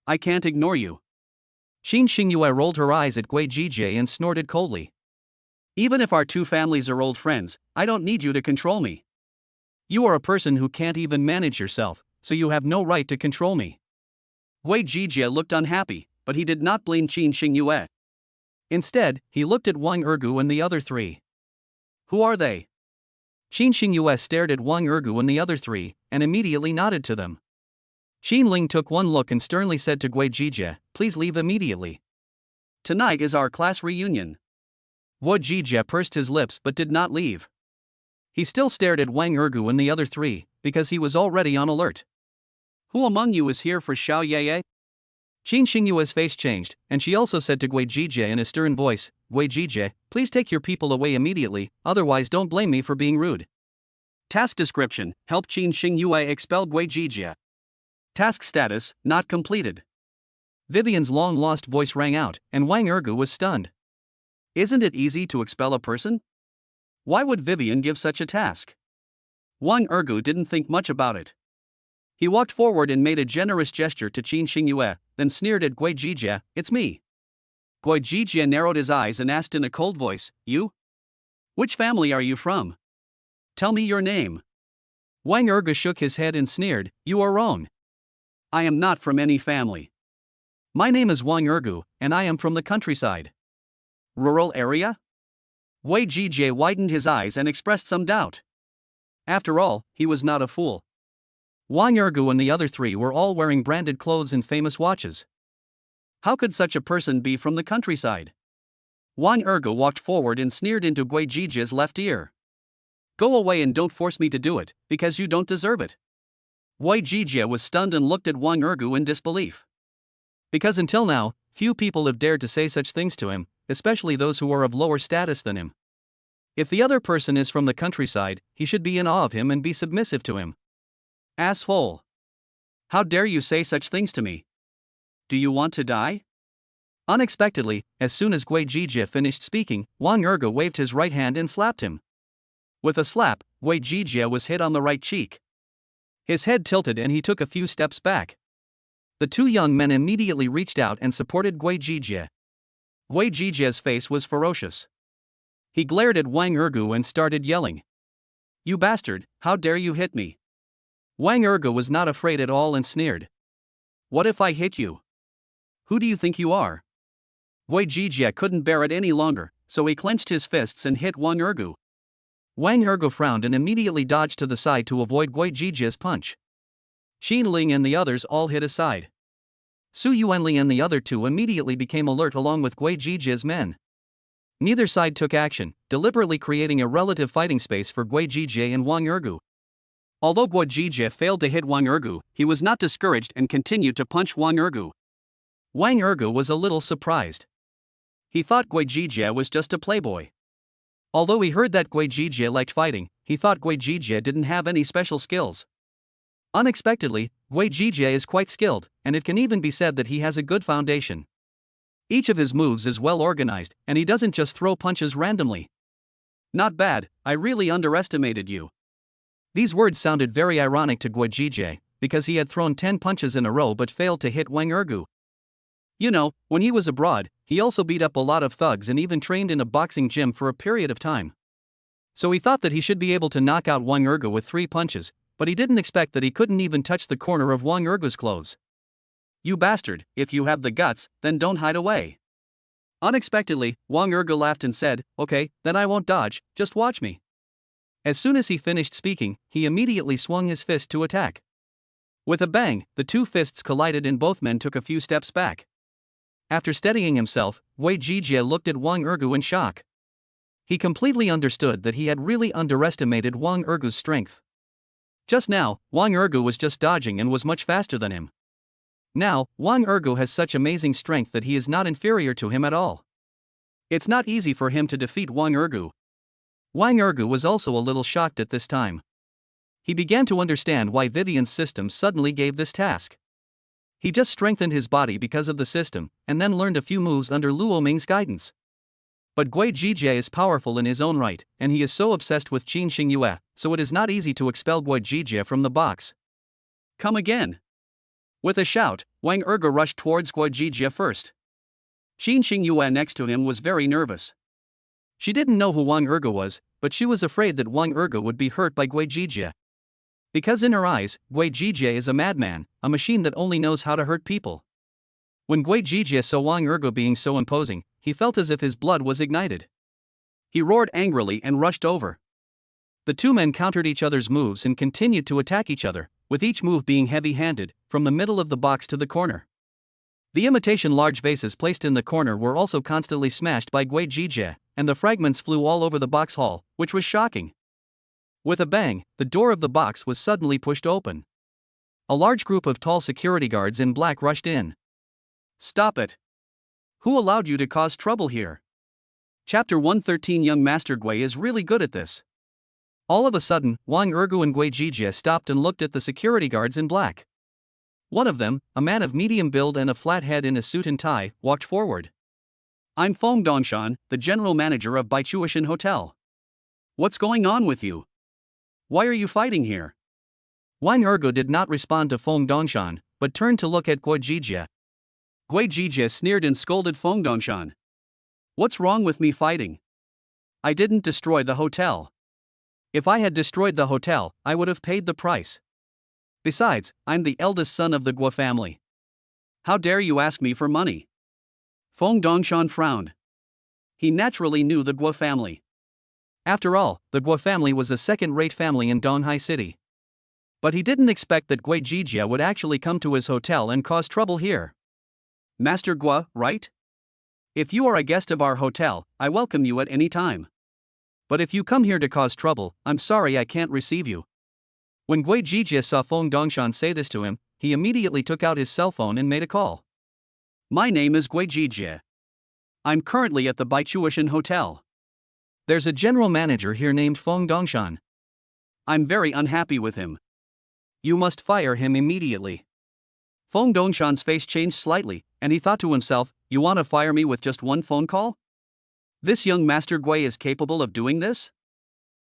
I can't ignore you. Qin Xingyue rolled her eyes at Gui Jijie and snorted coldly. Even if our two families are old friends, I don't need you to control me. You are a person who can't even manage yourself, so you have no right to control me. Gui Jijie looked unhappy, but he did not blame Qin Xingyue. Instead, he looked at Wang Ergu and the other three. Who are they? Qin Xingyue stared at Wang Ergu and the other three, and immediately nodded to them. Qin Ling took one look and sternly said to Gui Jijie, please leave immediately. Tonight is our class reunion. Gui Jijie pursed his lips but did not leave. He still stared at Wang Ergu and the other three, because he was already on alert. Who among you is here for Xiao Yeye? Qin Xingyue's face changed, and she also said to Gui Jijie in a stern voice, Gui Jijie, please take your people away immediately, otherwise don't blame me for being rude. Task description, help Qin Xingyue expel Gui Jijie. Task status, not completed. Vivian's long-lost voice rang out, and Wang Ergu was stunned. Isn't it easy to expel a person? Why would Vivian give such a task? Wang Ergu didn't think much about it. He walked forward and made a generous gesture to Qin Xingyue, then sneered at Gui Jijie, it's me. Gui Jijie narrowed his eyes and asked in a cold voice, you? Which family are you from? Tell me your name. Wang Ergu shook his head and sneered, you are wrong. I am not from any family. My name is Wang Ergu, and I am from the countryside. Rural area? Gui Jijie widened his eyes and expressed some doubt. After all, he was not a fool. Wang Ergu and the other three were all wearing branded clothes and famous watches. How could such a person be from the countryside? Wang Ergu walked forward and sneered into Gui Jijie's left ear. Go away and don't force me to do it, because you don't deserve it. Gui Jijie was stunned and looked at Wang Ergu in disbelief. Because until now, few people have dared to say such things to him, especially those who are of lower status than him. If the other person is from the countryside, he should be in awe of him and be submissive to him. Asshole! How dare you say such things to me? Do you want to die? Unexpectedly, as soon as Gui Jijie finished speaking, Wang Ergu waved his right hand and slapped him. With a slap, Gui Jijie was hit on the right cheek. His head tilted and he took a few steps back. The two young men immediately reached out and supported Gui Jijie. Gui Jijie's face was ferocious. He glared at Wang Ergu and started yelling. You bastard, how dare you hit me? Wang Ergu was not afraid at all and sneered. What if I hit you? Who do you think you are? Gui Jijie couldn't bear it any longer, so he clenched his fists and hit Wang Ergu. Wang Ergu frowned and immediately dodged to the side to avoid Gui Jijie's punch. Qin Ling and the others all hit aside. Su Yuanli and the other two immediately became alert along with Gui Jijie's men. Neither side took action, deliberately creating a relative fighting space for Gui Jijie and Wang Ergu. Although Gui Jijie failed to hit Wang Ergu, he was not discouraged and continued to punch Wang Ergu. Wang Ergu was a little surprised. He thought Gui Jijie was just a playboy. Although he heard that Gui Jijie liked fighting, he thought Gui Jijie didn't have any special skills. Unexpectedly, Gui Jijie is quite skilled, and it can even be said that he has a good foundation. Each of his moves is well organized, and he doesn't just throw punches randomly. Not bad, I really underestimated you. These words sounded very ironic to Gui Jijie, because he had thrown 10 punches in a row but failed to hit Wang Ergu. You know, when he was abroad, he also beat up a lot of thugs and even trained in a boxing gym for a period of time. So he thought that he should be able to knock out Wang Ergu with 3 punches, but he didn't expect that he couldn't even touch the corner of Wang Ergu's clothes. You bastard, if you have the guts, then don't hide away. Unexpectedly, Wang Ergu laughed and said, okay, then I won't dodge, just watch me. As soon as he finished speaking, he immediately swung his fist to attack. With a bang, the two fists collided and both men took a few steps back. After steadying himself, Gui Jijie looked at Wang Ergu in shock. He completely understood that he had really underestimated Wang Ergu's strength. Just now, Wang Ergu was just dodging and was much faster than him. Now, Wang Ergu has such amazing strength that he is not inferior to him at all. It's not easy for him to defeat Wang Ergu. Wang Ergu was also a little shocked at this time. He began to understand why Vivian's system suddenly gave this task. He just strengthened his body because of the system, and then learned a few moves under Luo Ming's guidance. But Gui Jijie is powerful in his own right, and he is so obsessed with Qin Xingyue, so it is not easy to expel Gui Jijie from the box. Come again. With a shout, Wang Erge rushed towards Gui Jijie first. Qin Xingyue next to him was very nervous. She didn't know who Wang Erge was, but she was afraid that Wang Erge would be hurt by Gui Jijie. Because in her eyes, Gui Jijie is a madman, a machine that only knows how to hurt people. When Gui Jijie saw Wang Erge being so imposing, he felt as if his blood was ignited. He roared angrily and rushed over. The two men countered each other's moves and continued to attack each other, with each move being heavy-handed, from the middle of the box to the corner. The imitation large vases placed in the corner were also constantly smashed by Gui Jijie, and the fragments flew all over the box hall, which was shocking. With a bang, the door of the box was suddenly pushed open. A large group of tall security guards in black rushed in. Stop it! Who allowed you to cause trouble here? Chapter 113. Young Master Gui is really good at this. All of a sudden, Wang Erge and Gui Jijie stopped and looked at the security guards in black. One of them, a man of medium build and a flat head in a suit and tie, walked forward. I'm Feng Dongshan, the general manager of Baichuishan Hotel. What's going on with you? Why are you fighting here? Wang Erge did not respond to Feng Dongshan, but turned to look at Gui Jijie. Gui Jijie sneered and scolded Feng Dongshan. What's wrong with me fighting? I didn't destroy the hotel. If I had destroyed the hotel, I would have paid the price. Besides, I'm the eldest son of the Gui family. How dare you ask me for money? Feng Dongshan frowned. He naturally knew the Gui family. After all, the Gui family was a second-rate family in Donghai City. But he didn't expect that Gui Jijie would actually come to his hotel and cause trouble here. Master Gui, right? If you are a guest of our hotel, I welcome you at any time. But if you come here to cause trouble, I'm sorry I can't receive you. When Gui Jijie saw Feng Dongshan say this to him, he immediately took out his cell phone and made a call. My name is Gui Jijie. I'm currently at the Baichuishan Hotel. There's a general manager here named Feng Dongshan. I'm very unhappy with him. You must fire him immediately. Feng Dongshan's face changed slightly, and he thought to himself, you want to fire me with just one phone call? This young Master Gui is capable of doing this?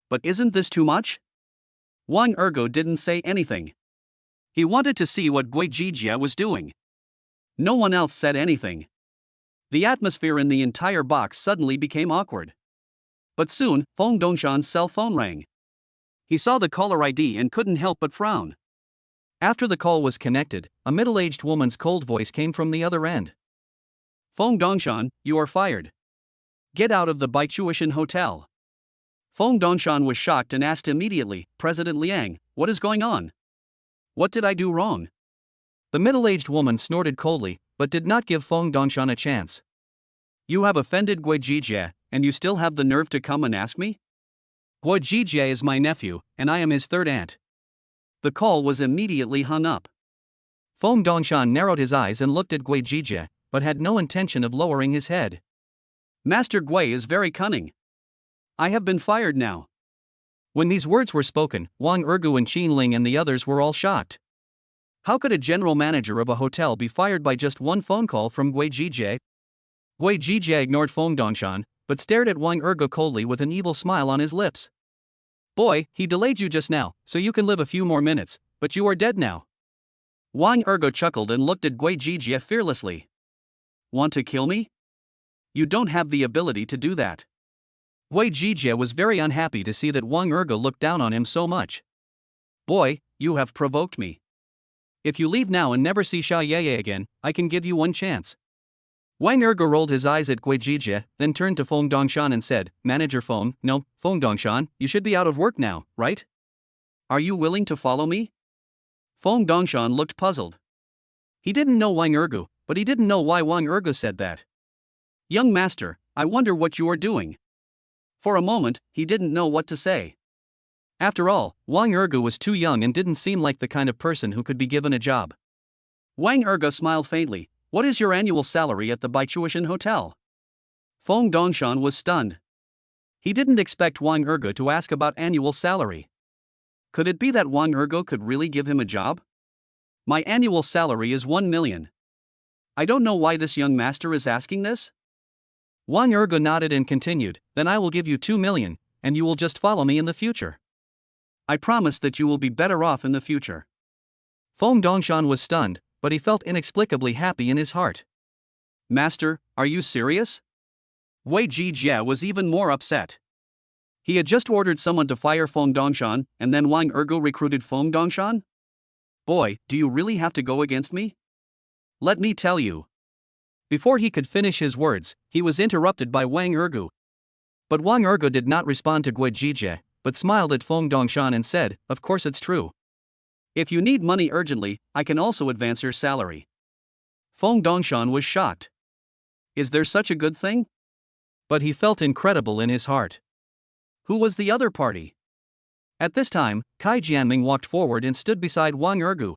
But isn't this too much? Wang Erge didn't say anything. He wanted to see what Gui Jijie was doing. No one else said anything. The atmosphere in the entire box suddenly became awkward. But soon, Feng Dongshan's cell phone rang. He saw the caller ID and couldn't help but frown. After the call was connected, a middle-aged woman's cold voice came from the other end. Feng Dongshan, you are fired. Get out of the Baichuishan Hotel. Feng Dongshan was shocked and asked immediately, President Liang, what is going on? What did I do wrong? The middle-aged woman snorted coldly, but did not give Feng Dongshan a chance. You have offended Gui Jijie, and you still have the nerve to come and ask me? Gui Jijie is my nephew, and I am his third aunt. The call was immediately hung up. Feng Dongshan narrowed his eyes and looked at Gui Jijie, but had no intention of lowering his head. Master Gui is very cunning. I have been fired now. When these words were spoken, Wang Erge and Qin Ling and the others were all shocked. How could a general manager of a hotel be fired by just one phone call from Gui Jijie? Gui Jijie ignored Feng Dongshan, but stared at Wang Erge coldly with an evil smile on his lips. Boy, he delayed you just now, so you can live a few more minutes, but you are dead now. Wang Erge chuckled and looked at Gui Jijie fearlessly. Want to kill me? You don't have the ability to do that. Gui Jijie was very unhappy to see that Wang Erge looked down on him so much. Boy, you have provoked me. If you leave now and never see Xia Yeye again, I can give you one chance. Wang Erge rolled his eyes at Gui Jijie, then turned to Feng Dongshan and said, Manager Feng, no, Feng Dongshan, you should be out of work now, right? Are you willing to follow me? Feng Dongshan looked puzzled. He didn't know Wang Erge, but he didn't know why Wang Erge said that. Young master, I wonder what you are doing. For a moment, he didn't know what to say. After all, Wang Erge was too young and didn't seem like the kind of person who could be given a job. Wang Erge smiled faintly. What is your annual salary at the Baichuishan Hotel? Feng Dongshan was stunned. He didn't expect Wang Erge to ask about annual salary. Could it be that Wang Erge could really give him a job? My annual salary is 1 million. I don't know why this young master is asking this. Wang Ergo nodded and continued, then I will give you 2 million, and you will just follow me in the future. I promise that you will be better off in the future. Feng Dongshan was stunned, but he felt inexplicably happy in his heart. Master, are you serious? Wei Jijie was even more upset. He had just ordered someone to fire Feng Dongshan, and then Wang Ergo recruited Feng Dongshan? Boy, do you really have to go against me? Let me tell you. Before he could finish his words, he was interrupted by Wang Ergo. But Wang Ergo did not respond to Gui Jijie, but smiled at Feng Dongshan and said, of course it's true. If you need money urgently, I can also advance your salary. Feng Dongshan was shocked. Is there such a good thing? But he felt incredible in his heart. Who was the other party? At this time, Kai Jianming walked forward and stood beside Wang Ergo.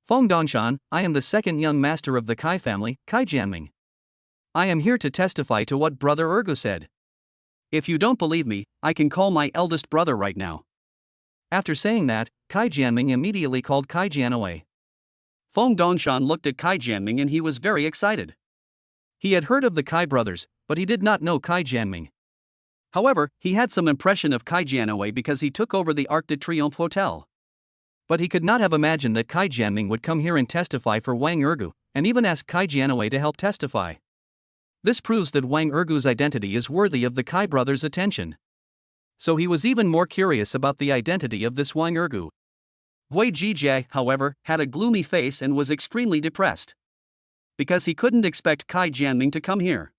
Feng Dongshan, I am the second young master of the Kai family, Kai Jianming. I am here to testify to what Brother Ergo said. If you don't believe me, I can call my eldest brother right now. After saying that, Kai Jianming immediately called Kai Jianwei. Feng Dongshan looked at Kai Jianming and he was very excited. He had heard of the Kai brothers, but he did not know Kai Jianming. However, he had some impression of Kai Jianwei because he took over the Arc de Triomphe Hotel. But he could not have imagined that Kai Jianming would come here and testify for Wang Ergo, and even ask Kai Jianwei to help testify. This proves that Wang Ergo's identity is worthy of the Kai brothers' attention. So he was even more curious about the identity of this Wang Ergo. Wei Jijie, however, had a gloomy face and was extremely depressed. Because he couldn't expect Kai Jianming to come here.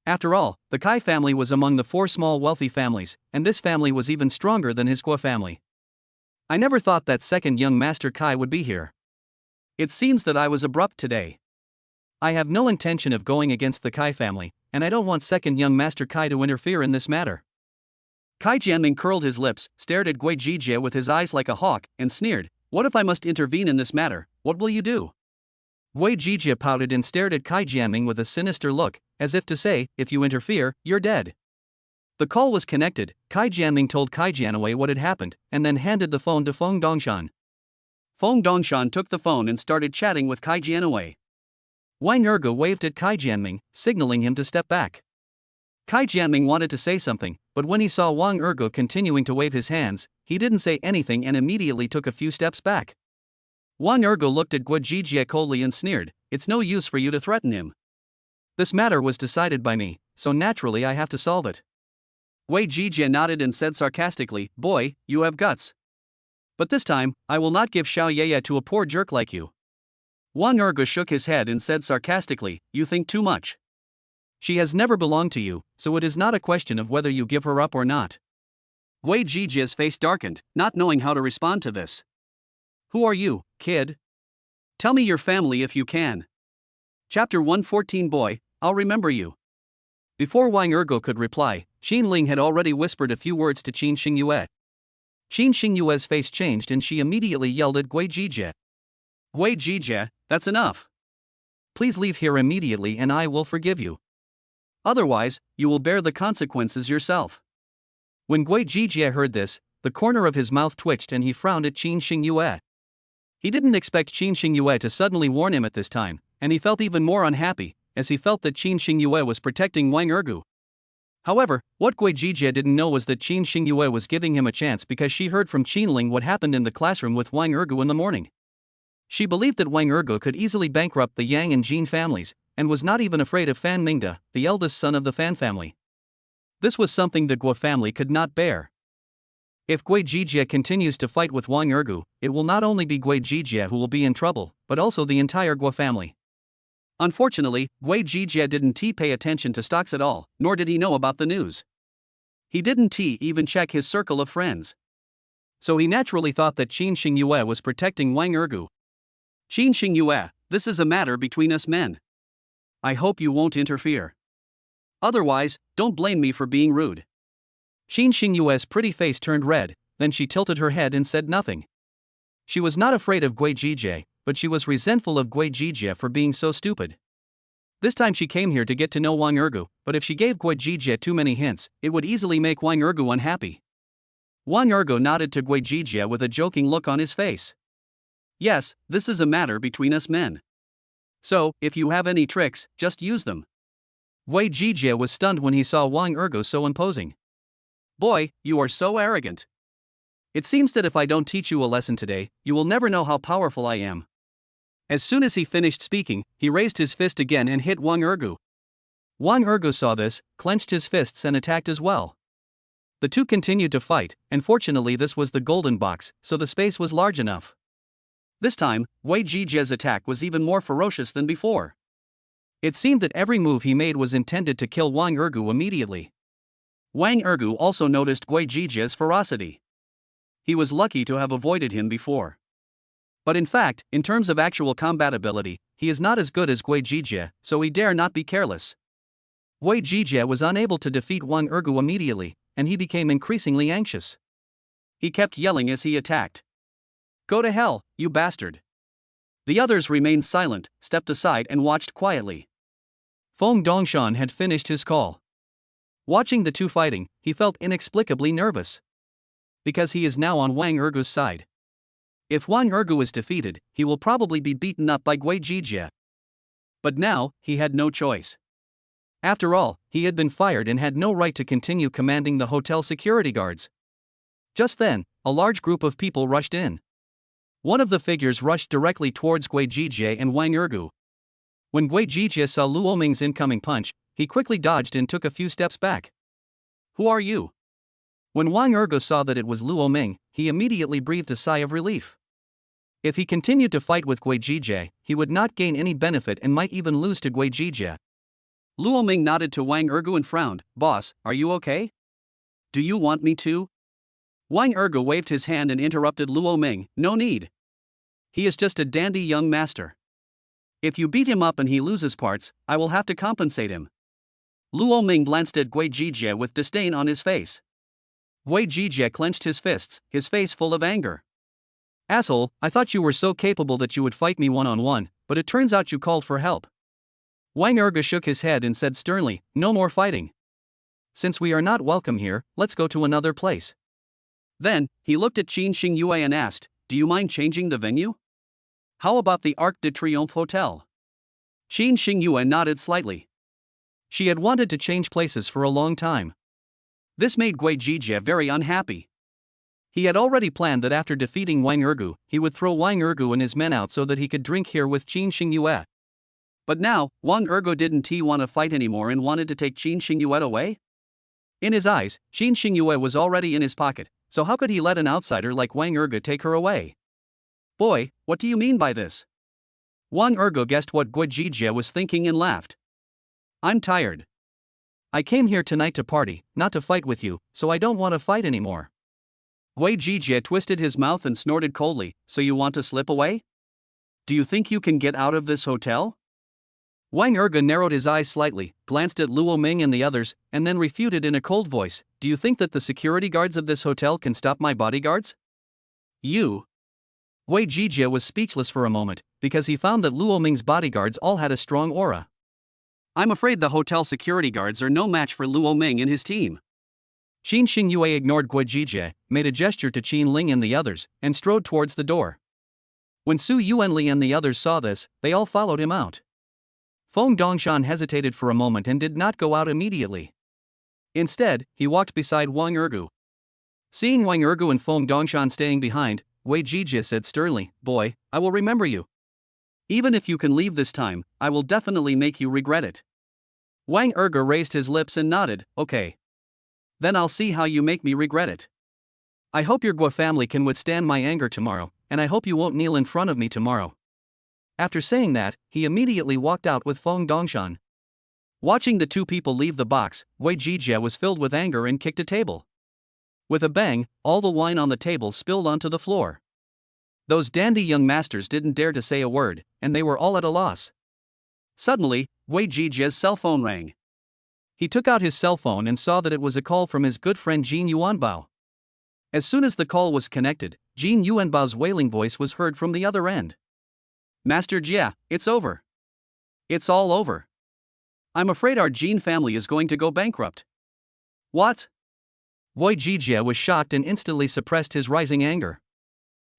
After all, the Kai family was among the 4 small wealthy families, and this family was even stronger than his Guo family. I never thought that second young master Kai would be here. It seems that I was abrupt today. I have no intention of going against the Kai family, and I don't want second young master Kai to interfere in this matter. Kai Jianming curled his lips, stared at Gui Jijie with his eyes like a hawk, and sneered, what if I must intervene in this matter, what will you do? Gui Jijie pouted and stared at Kai Jianming with a sinister look, as if to say, if you interfere, you're dead. The call was connected. Kai Jianming told Kai Jianwei what had happened, and then handed the phone to Feng Dongshan. Feng Dongshan took the phone and started chatting with Kai Jianwei. Wang Ergo waved at Kai Jianming, signaling him to step back. Kai Jianming wanted to say something, but when he saw Wang Ergo continuing to wave his hands, he didn't say anything and immediately took a few steps back. Wang Ergo looked at Gui Jijie coldly and sneered, it's no use for you to threaten him. This matter was decided by me, so naturally I have to solve it. Gui Jijie nodded and said sarcastically, boy, you have guts. But this time, I will not give Xiao Yeye to a poor jerk like you. Wang Ergo shook his head and said sarcastically, you think too much. She has never belonged to you, so it is not a question of whether you give her up or not. Gui Jijie's face darkened, not knowing how to respond to this. Who are you, kid? Tell me your family if you can. Chapter 114 Boy, I'll remember you. Before Wang Ergo could reply, Qin Ling had already whispered a few words to Qin Xingyue. Qin Xingyue's face changed and she immediately yelled at Gui Jijie. Gui Jijie, that's enough. Please leave here immediately and I will forgive you. Otherwise, you will bear the consequences yourself. When Gui Jijie heard this, the corner of his mouth twitched and he frowned at Qin Xingyue. He didn't expect Qin Xingyue to suddenly warn him at this time, and he felt even more unhappy, as he felt that Qin Xingyue was protecting Wang Ergo. However, what Gui Jijie didn't know was that Qin Xingyue was giving him a chance because she heard from Qin Ling what happened in the classroom with Wang Ergo in the morning. She believed that Wang Ergo could easily bankrupt the Yang and Jin families, and was not even afraid of Fan Mingde, the eldest son of the Fan family. This was something the Guo family could not bear. If Gui Jijie continues to fight with Wang Ergo, it will not only be Gui Jijie who will be in trouble, but also the entire Guo family. Unfortunately, Gui Jijie didn't pay attention to stocks at all, nor did he know about the news. He didn't even check his circle of friends. So he naturally thought that Qin Xingyue was protecting Wang Ergo. Qin Xingyue, this is a matter between us men. I hope you won't interfere. Otherwise, don't blame me for being rude. Qin Xingyue's pretty face turned red, then she tilted her head and said nothing. She was not afraid of Gui Jijie, but she was resentful of Gui Jijie for being so stupid. This time she came here to get to know Wang Ergo, but if she gave Gui Jijie too many hints, it would easily make Wang Ergo unhappy. Wang Ergo nodded to Gui Jijie with a joking look on his face. Yes, this is a matter between us men. So, if you have any tricks, just use them. Wei Jijie was stunned when he saw Wang Ergo so imposing. Boy, you are so arrogant. It seems that if I don't teach you a lesson today, you will never know how powerful I am. As soon as he finished speaking, he raised his fist again and hit Wang Ergo. Wang Ergo saw this, clenched his fists and attacked as well. The two continued to fight, and fortunately this was the golden box, so the space was large enough. This time, Wei Jijie's attack was even more ferocious than before. It seemed that every move he made was intended to kill Wang Ergo immediately. Wang Ergo also noticed Wei Jijie's ferocity. He was lucky to have avoided him before. But in fact, in terms of actual combat ability, he is not as good as Wei Jijie, so he dare not be careless. Wei Jijie was unable to defeat Wang Ergo immediately, and he became increasingly anxious. He kept yelling as he attacked. Go to hell, you bastard! The others remained silent, stepped aside and watched quietly. Feng Dongshan had finished his call. Watching the two fighting, he felt inexplicably nervous. Because he is now on Wang Ergo's side. If Wang Ergo is defeated, he will probably be beaten up by Wei Jijie. But now, he had no choice. After all, he had been fired and had no right to continue commanding the hotel security guards. Just then, a large group of people rushed in. One of the figures rushed directly towards Wei Jijie and Wang Ergo. When Wei Jijie saw Lu Oming's incoming punch, he quickly dodged and took a few steps back. Who are you? When Wang Ergo saw that it was Lu Oming, he immediately breathed a sigh of relief. If he continued to fight with Wei Jijie, he would not gain any benefit and might even lose to Wei Jijie. Lu Oming nodded to Wang Ergo and frowned. Boss, are you okay? Do you want me to? Wang Ergo waved his hand and interrupted Lu Oming. No need. He is just a dandy young master. If you beat him up and he loses parts, I will have to compensate him. Lu Oming glanced at Wei Jijie with disdain on his face. Wei Jijie clenched his fists, his face full of anger. Asshole, I thought you were so capable that you would fight me one-on-one, but it turns out you called for help. Wang Ergo shook his head and said sternly, no more fighting. Since we are not welcome here, let's go to another place. Then, he looked at Qin Xingyue and asked, do you mind changing the venue? How about the Arc de Triomphe Hotel? Qin Xingyue nodded slightly. She had wanted to change places for a long time. This made Wei Jijie very unhappy. He had already planned that after defeating Wang Ergo, he would throw Wang Ergo and his men out so that he could drink here with Qin Xingyue. But now, Wang Ergo didn't want to fight anymore and wanted to take Qin Xingyue away? In his eyes, Qin Xingyue was already in his pocket, so how could he let an outsider like Wang Ergo take her away? Boy, what do you mean by this? Wang Ergo guessed what Wei Jijie was thinking and laughed. I'm tired. I came here tonight to party, not to fight with you, so I don't want to fight anymore. Wei Jijie twisted his mouth and snorted coldly, so you want to slip away? Do you think you can get out of this hotel? Wang Ergo narrowed his eyes slightly, glanced at Lu Oming and the others, and then refuted in a cold voice, do you think that the security guards of this hotel can stop my bodyguards? You. Wei Jijie was speechless for a moment, because he found that Lu Oming's bodyguards all had a strong aura. I'm afraid the hotel security guards are no match for Lu Oming and his team. Qin Xingyue ignored Wei Jijie, made a gesture to Qin Ling and the others, and strode towards the door. When Su Yuanli and the others saw this, they all followed him out. Feng Dongshan hesitated for a moment and did not go out immediately. Instead, he walked beside Wang Ergo. Seeing Wang Ergo and Feng Dongshan staying behind, Wei Jijie said sternly, boy, I will remember you. Even if you can leave this time, I will definitely make you regret it. Wang Ergo raised his lips and nodded, okay. Then I'll see how you make me regret it. I hope your Guo family can withstand my anger tomorrow, and I hope you won't kneel in front of me tomorrow. After saying that, he immediately walked out with Feng Dongshan. Watching the two people leave the box, Wei Jijie was filled with anger and kicked a table. With a bang, all the wine on the table spilled onto the floor. Those dandy young masters didn't dare to say a word, and they were all at a loss. Suddenly, Wei Jijie's cell phone rang. He took out his cell phone and saw that it was a call from his good friend Jin Yuanbao. As soon as the call was connected, Jin Yuanbao's wailing voice was heard from the other end. Master Jia, it's over. It's all over. I'm afraid our Jin family is going to go bankrupt. What? Wei Jijie was shocked and instantly suppressed his rising anger.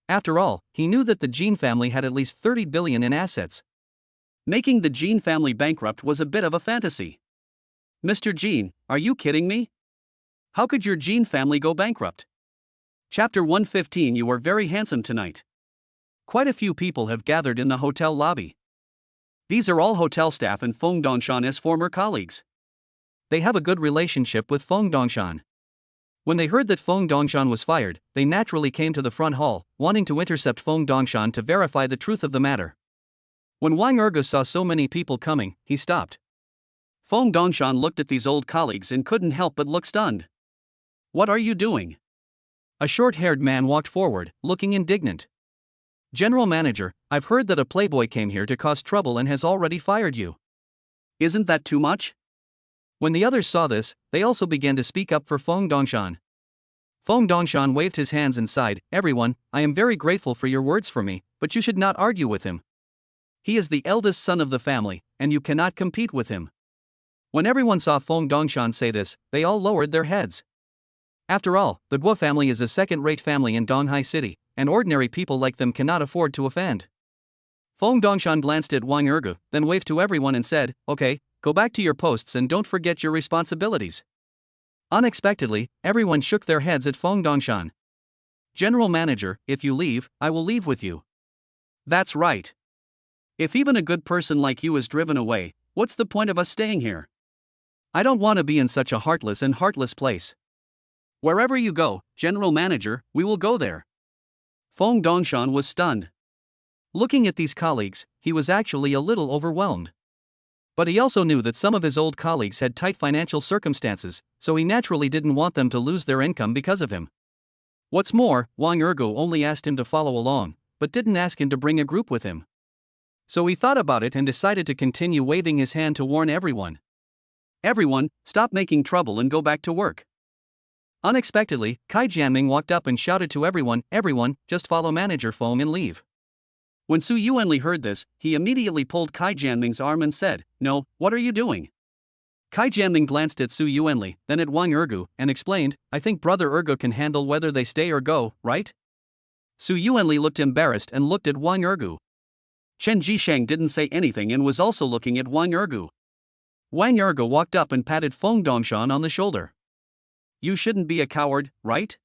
After all, he knew that the Jin family had at least 30 billion in assets. Making the Jin family bankrupt was a bit of a fantasy. Mr. Jean, are you kidding me? How could your Jean family go bankrupt? Chapter 115. You are very handsome tonight. Quite a few people have gathered in the hotel lobby. These are all hotel staff and Feng Dongshan's former colleagues. They have a good relationship with Feng Dongshan. When they heard that Feng Dongshan was fired, they naturally came to the front hall, wanting to intercept Feng Dongshan to verify the truth of the matter. When Wang Ergo saw so many people coming, he stopped. Feng Dongshan looked at these old colleagues and couldn't help but look stunned. What are you doing? A short-haired man walked forward, looking indignant. General Manager, I've heard that a playboy came here to cause trouble and has already fired you. Isn't that too much? When the others saw this, they also began to speak up for Feng Dongshan. Feng Dongshan waved his hands and sighed, Everyone, I am very grateful for your words for me, but you should not argue with him. He is the eldest son of the family, and you cannot compete with him. When everyone saw Feng Dongshan say this, they all lowered their heads. After all, the Guo family is a second-rate family in Donghai City, and ordinary people like them cannot afford to offend. Feng Dongshan glanced at Wang Ergu, then waved to everyone and said, Okay, go back to your posts and don't forget your responsibilities. Unexpectedly, everyone shook their heads at Feng Dongshan. General Manager, if you leave, I will leave with you. That's right. If even a good person like you is driven away, what's the point of us staying here? I don't want to be in such a heartless place. Wherever you go, General Manager, we will go there. Feng Dongshan was stunned. Looking at these colleagues, he was actually a little overwhelmed. But he also knew that some of his old colleagues had tight financial circumstances, so he naturally didn't want them to lose their income because of him. What's more, Wang Ergo only asked him to follow along, but didn't ask him to bring a group with him. So he thought about it and decided to continue waving his hand to warn everyone. Everyone, stop making trouble and go back to work. Unexpectedly, Kai Jianming walked up and shouted to everyone, Everyone, just follow Manager Feng and leave. When Su Yuanli heard this, he immediately pulled Kai Jianming's arm and said, No, what are you doing? Kai Jianming glanced at Su Yuanli, then at Wang Ergu, and explained, I think Brother Ergu can handle whether they stay or go, right? Su Yuanli looked embarrassed and looked at Wang Ergu. Chen Jishang didn't say anything and was also looking at Wang Ergu. Wang Ergu walked up and patted Feng Dongshan on the shoulder. You shouldn't be a coward, right?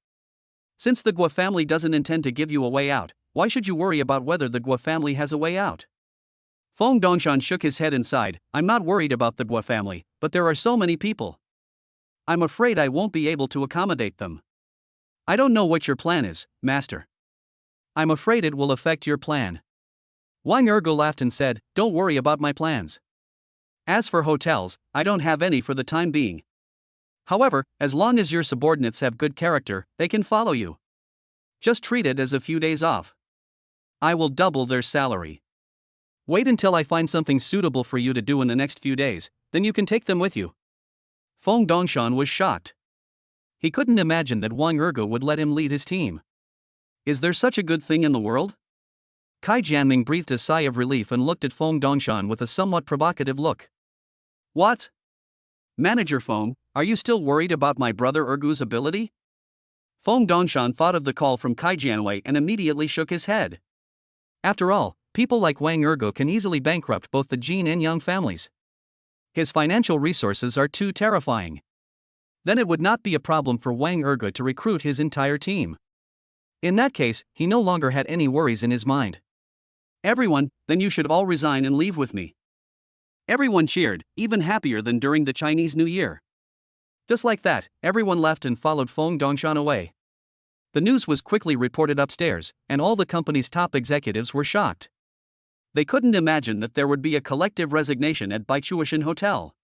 Since the Guo family doesn't intend to give you a way out, why should you worry about whether the Guo family has a way out? Feng Dongshan shook his head and sighed, I'm not worried about the Guo family, but there are so many people. I'm afraid I won't be able to accommodate them. I don't know what your plan is, Master. I'm afraid it will affect your plan. Wang Ergo laughed and said, Don't worry about my plans. As for hotels, I don't have any for the time being. However, as long as your subordinates have good character, they can follow you. Just treat it as a few days off. I will double their salary. Wait until I find something suitable for you to do in the next few days, then you can take them with you. Feng Dongshan was shocked. He couldn't imagine that Wang Ergo would let him lead his team. Is there such a good thing in the world? Kai Jianming breathed a sigh of relief and looked at Feng Dongshan with a somewhat provocative look. What? Manager Feng, are you still worried about my brother Ergu's ability? Feng Dongshan thought of the call from Kai Jianwei and immediately shook his head. After all, people like Wang Ergo can easily bankrupt both the Jin and Yong families. His financial resources are too terrifying. Then it would not be a problem for Wang Ergo to recruit his entire team. In that case, he no longer had any worries in his mind. Everyone, then you should all resign and leave with me. Everyone cheered, even happier than during the Chinese New Year. Just like that, everyone left and followed Feng Dongshan away. The news was quickly reported upstairs, and all the company's top executives were shocked. They couldn't imagine that there would be a collective resignation at Baichuishan Hotel.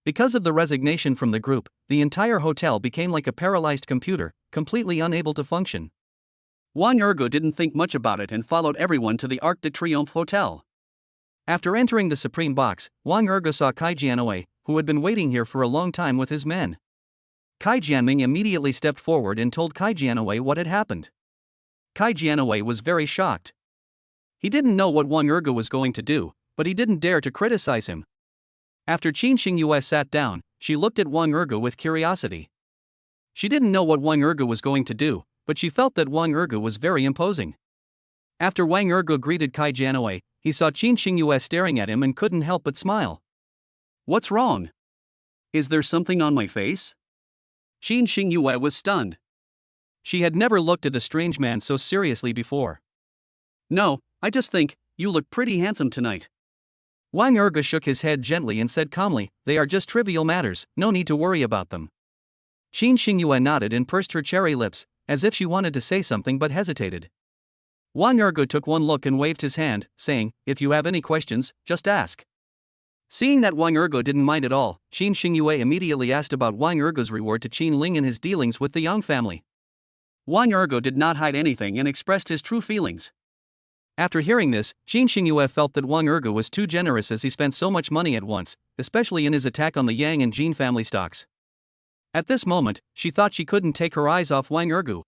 Because of the resignation from the group, the entire hotel became like a paralyzed computer, completely unable to function. Wang Ergo didn't think much about it and followed everyone to the Arc de Triomphe Hotel. After entering the Supreme Box, Wang Ergo saw Kai Jianwei, who had been waiting here for a long time with his men. Kai Jianming immediately stepped forward and told Kai Jianwei what had happened. Kai Jianwei was very shocked. He didn't know what Wang Ergo was going to do, but he didn't dare to criticize him. After Qin Xingyue sat down, she looked at Wang Ergo with curiosity. She didn't know what Wang Ergo was going to do, but she felt that Wang Ergo was very imposing. After Wang Ergo greeted Kai Jianwei, he saw Qin Xingyue staring at him and couldn't help but smile. What's wrong? Is there something on my face? Qin Xingyue was stunned. She had never looked at a strange man so seriously before. No, I just think, you look pretty handsome tonight. Wang Erge shook his head gently and said calmly, they are just trivial matters, no need to worry about them. Qin Xingyue nodded and pursed her cherry lips, as if she wanted to say something but hesitated. Wang Erge took one look and waved his hand, saying, if you have any questions, just ask. Seeing that Wang Erge didn't mind at all, Qin Xingyue immediately asked about Wang Erge's reward to Qin Ling and his dealings with the Yong family. Wang Erge did not hide anything and expressed his true feelings. After hearing this, Qin Xingyue felt that Wang Erge was too generous as he spent so much money at once, especially in his attack on the Yang and Jin family stocks. At this moment, she thought she couldn't take her eyes off Wang Erge.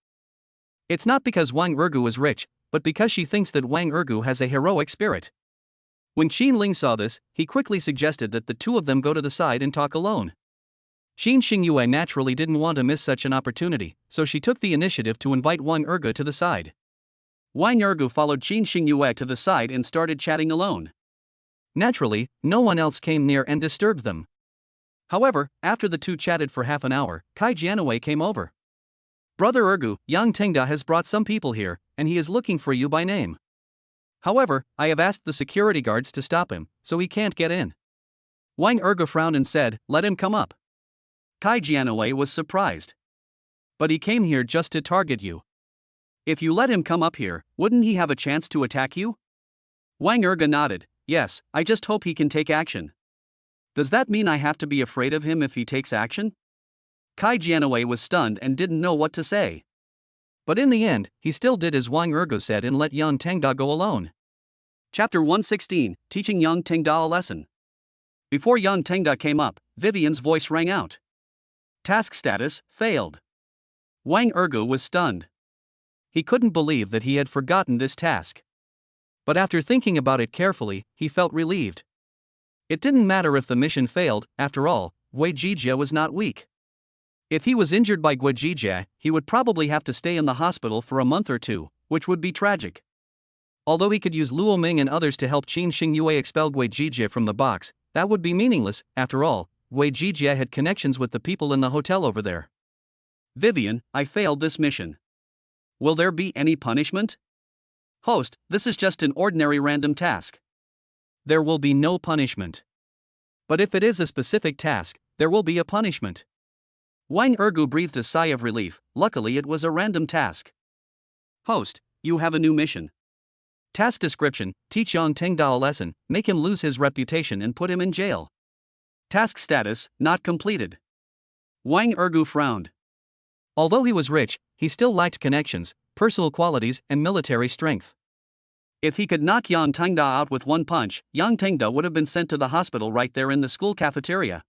It's not because Wang Erge is rich, but because she thinks that Wang Erge has a heroic spirit. When Qin Ling saw this, he quickly suggested that the two of them go to the side and talk alone. Qin Xingyue naturally didn't want to miss such an opportunity, so she took the initiative to invite Wang Erge to the side. Wang Erge followed Qin Xingyue to the side and started chatting alone. Naturally, no one else came near and disturbed them. However, after the two chatted for half an hour, Kai Jianwei came over. Brother Ergu, Yang Tengda has brought some people here, and he is looking for you by name. However, I have asked the security guards to stop him, so he can't get in. Wang Erge frowned and said, let him come up. Kai Jianwei was surprised. But he came here just to target you. If you let him come up here, wouldn't he have a chance to attack you? Wang Erge nodded, yes, I just hope he can take action. Does that mean I have to be afraid of him if he takes action? Kai Jianwei was stunned and didn't know what to say. But in the end, he still did as Wang Erge said and let Yang Tengda go alone. Chapter 116, Teaching Yang Tengda a Lesson. Before Yang Tengda came up, Vivian's voice rang out. Task status, failed. Wang Erge was stunned. He couldn't believe that he had forgotten this task. But after thinking about it carefully, he felt relieved. It didn't matter if the mission failed, after all, Gui Jijia was not weak. If he was injured by Gui Jijia, he would probably have to stay in the hospital for a month or two, which would be tragic. Although he could use Luo Ming and others to help Qin Xingyue expel Gui Jijia from the box, that would be meaningless, after all, Gui Jijia had connections with the people in the hotel over there. Vivian, I failed this mission. Will there be any punishment? Host, this is just an ordinary random task. There will be no punishment. But if it is a specific task, there will be a punishment. Wang Erge breathed a sigh of relief, luckily it was a random task. Host, you have a new mission. Task description, teach Yang Tengda a lesson, make him lose his reputation and put him in jail. Task status, not completed. Wang Erge frowned. Although he was rich, he still lacked connections, personal qualities and military strength. If he could knock Yang Tengda out with one punch, Yang Tengda would have been sent to the hospital right there in the school cafeteria.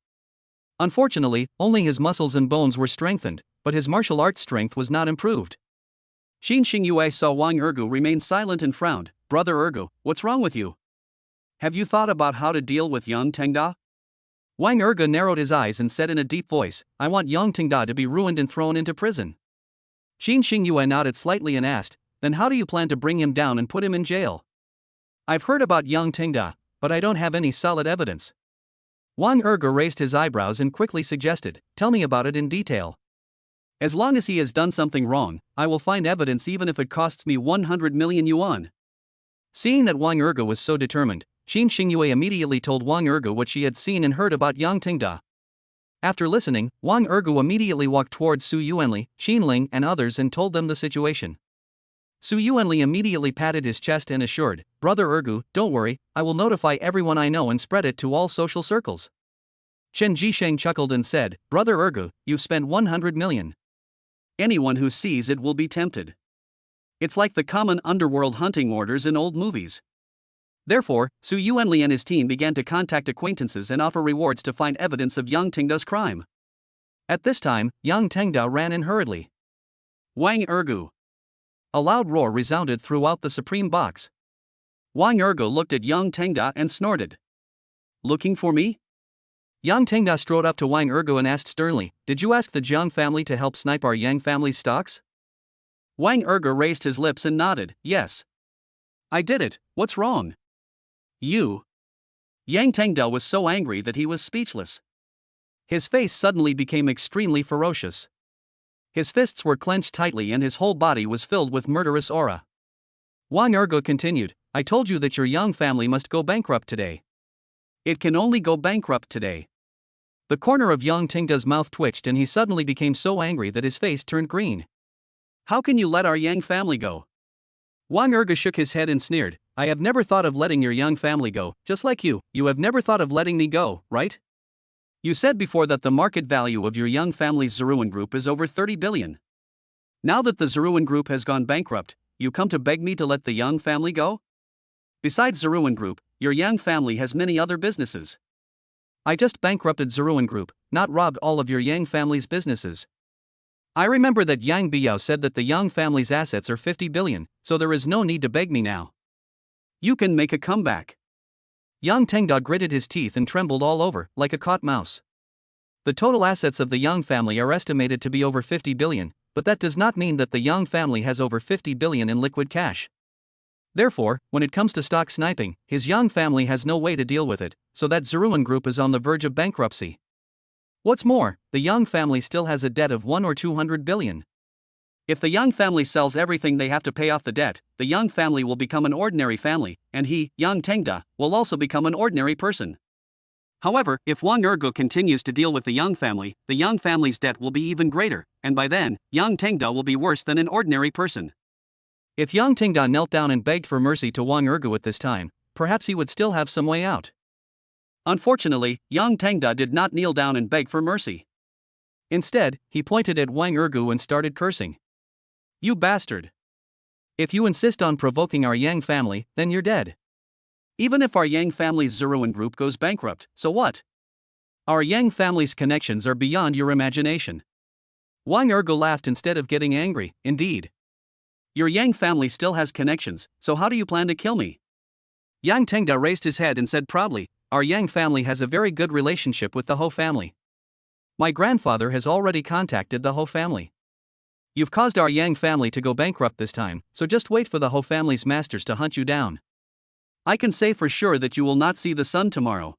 Unfortunately, only his muscles and bones were strengthened, but his martial arts strength was not improved. Qin Xingyue saw Wang Erge remain silent and frowned. Brother Erge, what's wrong with you? Have you thought about how to deal with Yang Tengda? Wang Erge narrowed his eyes and said in a deep voice, I want Yang Tengda to be ruined and thrown into prison. Qin Xingyue nodded slightly and asked, then how do you plan to bring him down and put him in jail? I've heard about Yang Tengda, but I don't have any solid evidence. Wang Erge raised his eyebrows and quickly suggested, tell me about it in detail. As long as he has done something wrong, I will find evidence even if it costs me 100 million yuan. Seeing that Wang Erge was so determined, Qin Xingyue immediately told Wang Erge what she had seen and heard about Yang Tengda. After listening, Wang Erge immediately walked towards Su Yuanli, Qin Ling and others and told them the situation. Su Yuanli immediately patted his chest and assured, Brother Erge, don't worry, I will notify everyone I know and spread it to all social circles. Chen Jisheng chuckled and said, Brother Erge, you've spent 100 million. Anyone who sees it will be tempted. It's like the common underworld hunting orders in old movies. Therefore, Su Yuanli and his team began to contact acquaintances and offer rewards to find evidence of Yang Tengda's crime. At this time, Yang Tengda ran in hurriedly. Wang Erge. A loud roar resounded throughout the Supreme Box. Wang Erge looked at Yang Tengda and snorted. Looking for me? Yang Tengda strode up to Wang Erge and asked sternly, did you ask the Jiang family to help snipe our Yang family's stocks? Wang Erge raised his lips and nodded, yes. I did it, what's wrong? You. Yang Tengda was so angry that he was speechless. His face suddenly became extremely ferocious. His fists were clenched tightly and his whole body was filled with murderous aura. Wang Ergo continued, I told you that your Yong family must go bankrupt today. It can only go bankrupt today. The corner of Yang Tingda's mouth twitched and he suddenly became so angry that his face turned green. How can you let our Yang family go? Wang Ergo shook his head and sneered, I have never thought of letting your Yang family go, just like you have never thought of letting me go, right? You said before that the market value of your Yang family's Zeruan Group is over 30 billion. Now that the Zeruan Group has gone bankrupt, you come to beg me to let the Yang family go? Besides Zeruan Group, your Yang family has many other businesses. I just bankrupted Zeruan Group, not robbed all of your Yang family's businesses. I remember that Yang Biao said that the Yang family's assets are 50 billion, so there is no need to beg me now. You can make a comeback. Yang Tengda gritted his teeth and trembled all over, like a caught mouse. The total assets of the Yang family are estimated to be over 50 billion, but that does not mean that the Yang family has over 50 billion in liquid cash. Therefore, when it comes to stock sniping, his Yang family has no way to deal with it, so that Zeruan Group is on the verge of bankruptcy. What's more, the Yang family still has a debt of 1 or 200 billion. If the Yang family sells everything they have to pay off the debt, the Yang family will become an ordinary family, and he, Yang Tengda, will also become an ordinary person. However, if Wang Ergo continues to deal with the Yang family's debt will be even greater, and by then, Yang Tengda will be worse than an ordinary person. If Yang Tengda knelt down and begged for mercy to Wang Ergo at this time, perhaps he would still have some way out. Unfortunately, Yang Tengda did not kneel down and beg for mercy. Instead, he pointed at Wang Ergo and started cursing. You bastard! If you insist on provoking our Yang family, then you're dead. Even if our Yang family's Zeruan Group goes bankrupt, so what? Our Yang family's connections are beyond your imagination. Wang Ergo laughed instead of getting angry, indeed. Your Yang family still has connections, so how do you plan to kill me? Yang Tengda raised his head and said proudly, our Yang family has a very good relationship with the Ho family. My grandfather has already contacted the Ho family. You've caused our Yang family to go bankrupt this time, so just wait for the Ho family's masters to hunt you down. I can say for sure that you will not see the sun tomorrow.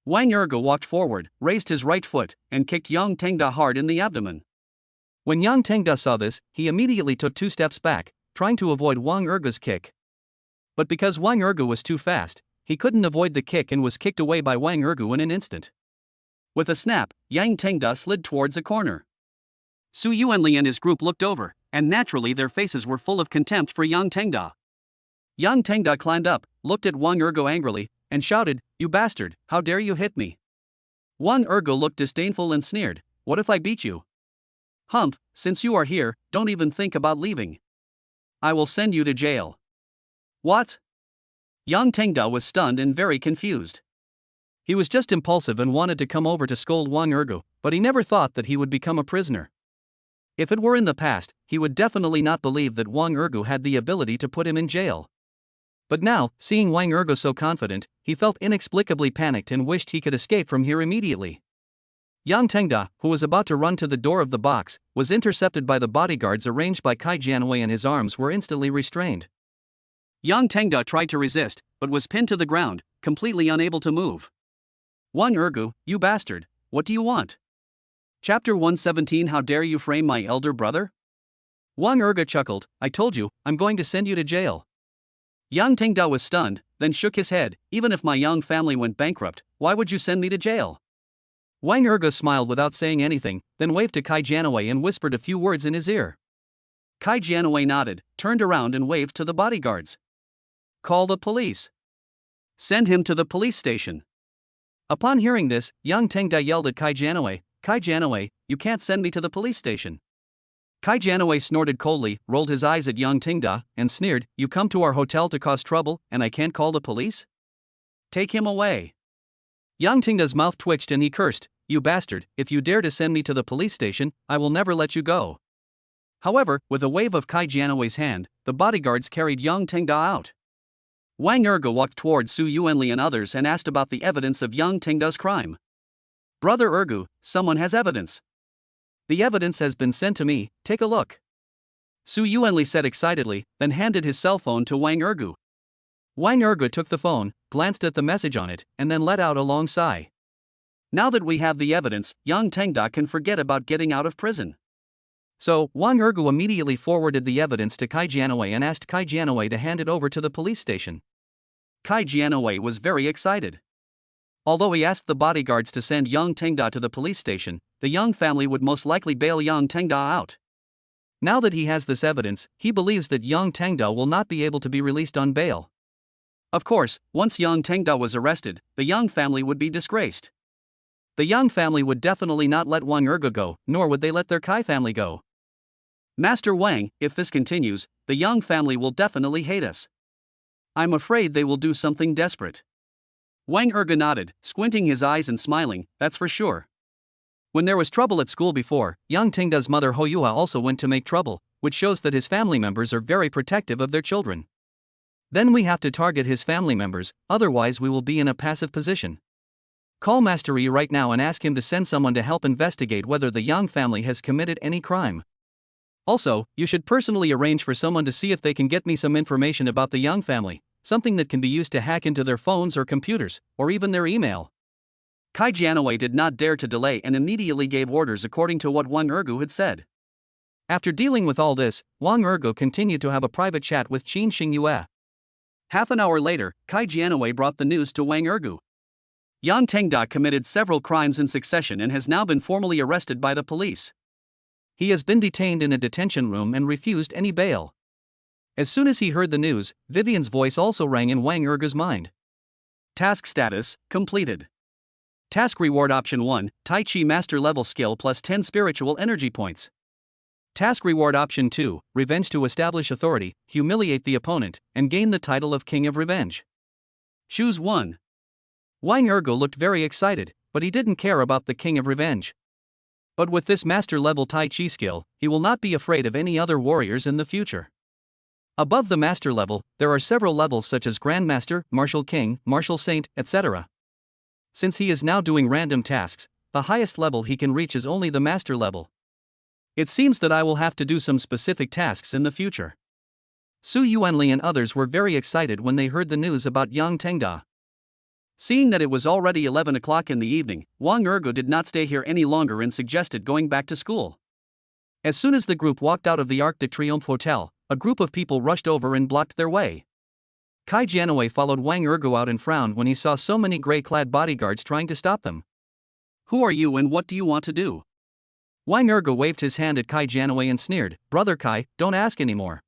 Wang Ergo walked forward, raised his right foot, and kicked Yang Tengda hard in the abdomen. When Yang Tengda saw this, he immediately took 2 steps back, trying to avoid Wang Ergo's kick. But because Wang Ergo was too fast, he couldn't avoid the kick and was kicked away by Wang Ergo in an instant. With a snap, Yang Tengda slid towards a corner. Su Yuanli and his group looked over, and naturally their faces were full of contempt for Yang Tengda. Yang Tengda climbed up, looked at Wang Ergo angrily, and shouted, You bastard, how dare you hit me? Wang Ergo looked disdainful and sneered, What if I beat you? Humph, since you are here, don't even think about leaving. I will send you to jail. What? Yang Tengda was stunned and very confused. He was just impulsive and wanted to come over to scold Wang Ergo, but he never thought that he would become a prisoner. If it were in the past, he would definitely not believe that Wang Ergo had the ability to put him in jail. But now, seeing Wang Ergo so confident, he felt inexplicably panicked and wished he could escape from here immediately. Yang Tengda, who was about to run to the door of the box, was intercepted by the bodyguards arranged by Kai Jianwei and his arms were instantly restrained. Yang Tengda tried to resist, but was pinned to the ground, completely unable to move. Wang Ergo, you bastard, what do you want? Chapter 117 How dare you frame my elder brother? Wang Ergo chuckled, I told you, I'm going to send you to jail. Yang Tengda was stunned, then shook his head, even if my Yang family went bankrupt, why would you send me to jail? Wang Ergo smiled without saying anything, then waved to Kai Jianwei and whispered a few words in his ear. Kai Jianwei nodded, turned around and waved to the bodyguards. Call the police. Send him to the police station. Upon hearing this, Yang Tengda yelled at Kai Jianwei, you can't send me to the police station. Kai Jianwei snorted coldly, rolled his eyes at Yang Tengda, and sneered, you come to our hotel to cause trouble, and I can't call the police? Take him away. Yang Tengda's mouth twitched and he cursed, you bastard, if you dare to send me to the police station, I will never let you go. However, with a wave of Kai Jianwei's hand, the bodyguards carried Yang Tengda out. Wang Ergo walked toward Su Yuanli and others and asked about the evidence of Yang Tengda's crime. Brother Ergo, someone has evidence. The evidence has been sent to me, take a look. Su Yuanli said excitedly, then handed his cell phone to Wang Ergo. Wang Ergo took the phone, glanced at the message on it, and then let out a long sigh. Now that we have the evidence, Yang Tangda can forget about getting out of prison. So, Wang Ergu immediately forwarded the evidence to Kai Jianwei and asked Kai Jianwei to hand it over to the police station. Kai Jianwei was very excited. Although he asked the bodyguards to send Yang Tangda to the police station, the Yong family would most likely bail Yang Tangda out. Now that he has this evidence, he believes that Yang Tangda will not be able to be released on bail. Of course, once Yang Tangda was arrested, the Yong family would be disgraced. The Yong family would definitely not let Wang Ergu go, nor would they let their Kai family go. Master Wang, if this continues, the Yong family will definitely hate us. I'm afraid they will do something desperate. Wang Ergu nodded, squinting his eyes and smiling, that's for sure. When there was trouble at school before, Yang Tangda's mother Ho Yuha also went to make trouble, which shows that his family members are very protective of their children. Then we have to target his family members, otherwise we will be in a passive position. Call Master Yi right now and ask him to send someone to help investigate whether the Yang family has committed any crime. Also, you should personally arrange for someone to see if they can get me some information about the Yang family, something that can be used to hack into their phones or computers, or even their email. Kai Jianwei did not dare to delay and immediately gave orders according to what Wang Ergu had said. After dealing with all this, Wang Ergu continued to have a private chat with Qin Xingyue. Half an hour later, Kai Jianwei brought the news to Wang Ergu. Yang Tangda committed several crimes in succession and has now been formally arrested by the police. He has been detained in a detention room and refused any bail. As soon as he heard the news, Vivian's voice also rang in Wang Ergu's mind. Task status, completed. Task reward option 1, Tai Chi master level skill plus 10 spiritual energy points. Task reward option 2, revenge to establish authority, humiliate the opponent, and gain the title of King of Revenge. Choose 1. Wang Ergu looked very excited, but he didn't care about the King of Revenge. But with this master level Tai Chi skill, he will not be afraid of any other warriors in the future. Above the master level, there are several levels such as Grandmaster, Martial King, Martial Saint, etc. Since he is now doing random tasks, the highest level he can reach is only the master level. It seems that I will have to do some specific tasks in the future. Su Yuanli and others were very excited when they heard the news about Yang Tangda. Seeing that it was already 11 o'clock in the evening, Wang Ergu did not stay here any longer and suggested going back to school. As soon as the group walked out of the Arc de Triomphe Hotel, a group of people rushed over and blocked their way. Kai Jianwei followed Wang Ergu out and frowned when he saw so many gray-clad bodyguards trying to stop them. Who are you and what do you want to do? Wang Ergu waved his hand at Kai Jianwei and sneered, Brother Kai, don't ask anymore.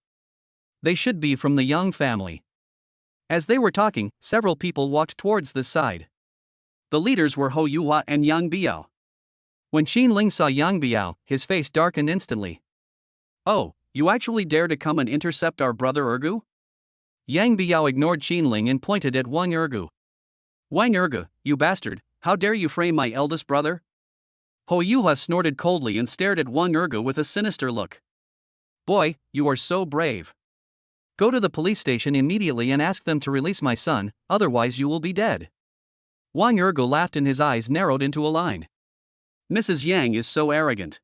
They should be from the Yong family. As they were talking, several people walked towards this side. The leaders were Ho Yuhua and Yang Biao. When Qin Ling saw Yang Biao, his face darkened instantly. Oh, you actually dare to come and intercept our brother Ergu? Yang Biao ignored Qin Ling and pointed at Wang Ergu. Wang Ergu, you bastard, how dare you frame my eldest brother? Ho Yuhua snorted coldly and stared at Wang Ergu with a sinister look. Boy, you are so brave. Go to the police station immediately and ask them to release my son, otherwise you will be dead. Wang Ergu laughed and his eyes narrowed into a line. Mrs. Yang is so arrogant.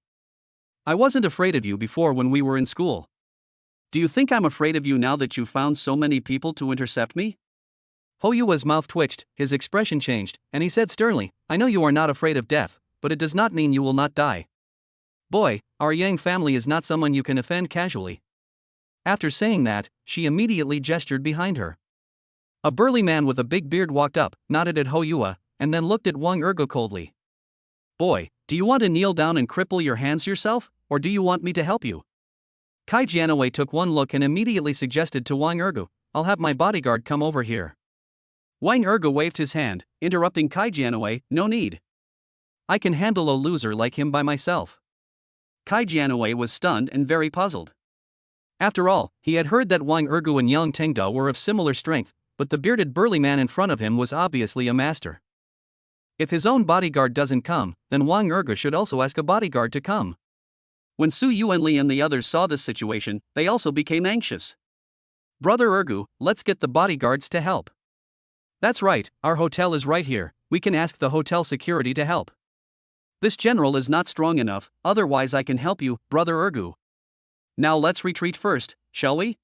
I wasn't afraid of you before when we were in school. Do you think I'm afraid of you now that you found so many people to intercept me? Ho Yua's mouth twitched, his expression changed, and he said sternly, I know you are not afraid of death, but it does not mean you will not die. Boy, our Yang family is not someone you can offend casually. After saying that, she immediately gestured behind her. A burly man with a big beard walked up, nodded at Ho Yua, and then looked at Wang Ergu coldly. Boy, do you want to kneel down and cripple your hands yourself, or do you want me to help you? Kai Jianwei took one look and immediately suggested to Wang Ergu, I'll have my bodyguard come over here. Wang Ergu waved his hand, interrupting Kai Jianwei, no need. I can handle a loser like him by myself. Kai Jianwei was stunned and very puzzled. After all, he had heard that Wang Ergu and Yang Tangda were of similar strength, but the bearded burly man in front of him was obviously a master. If his own bodyguard doesn't come, then Wang Ergu should also ask a bodyguard to come. When Su Yuanli and the others saw this situation, they also became anxious. Brother Ergu, let's get the bodyguards to help. That's right, our hotel is right here, we can ask the hotel security to help. This general is not strong enough, otherwise I can help you, Brother Ergu. Now let's retreat first, shall we?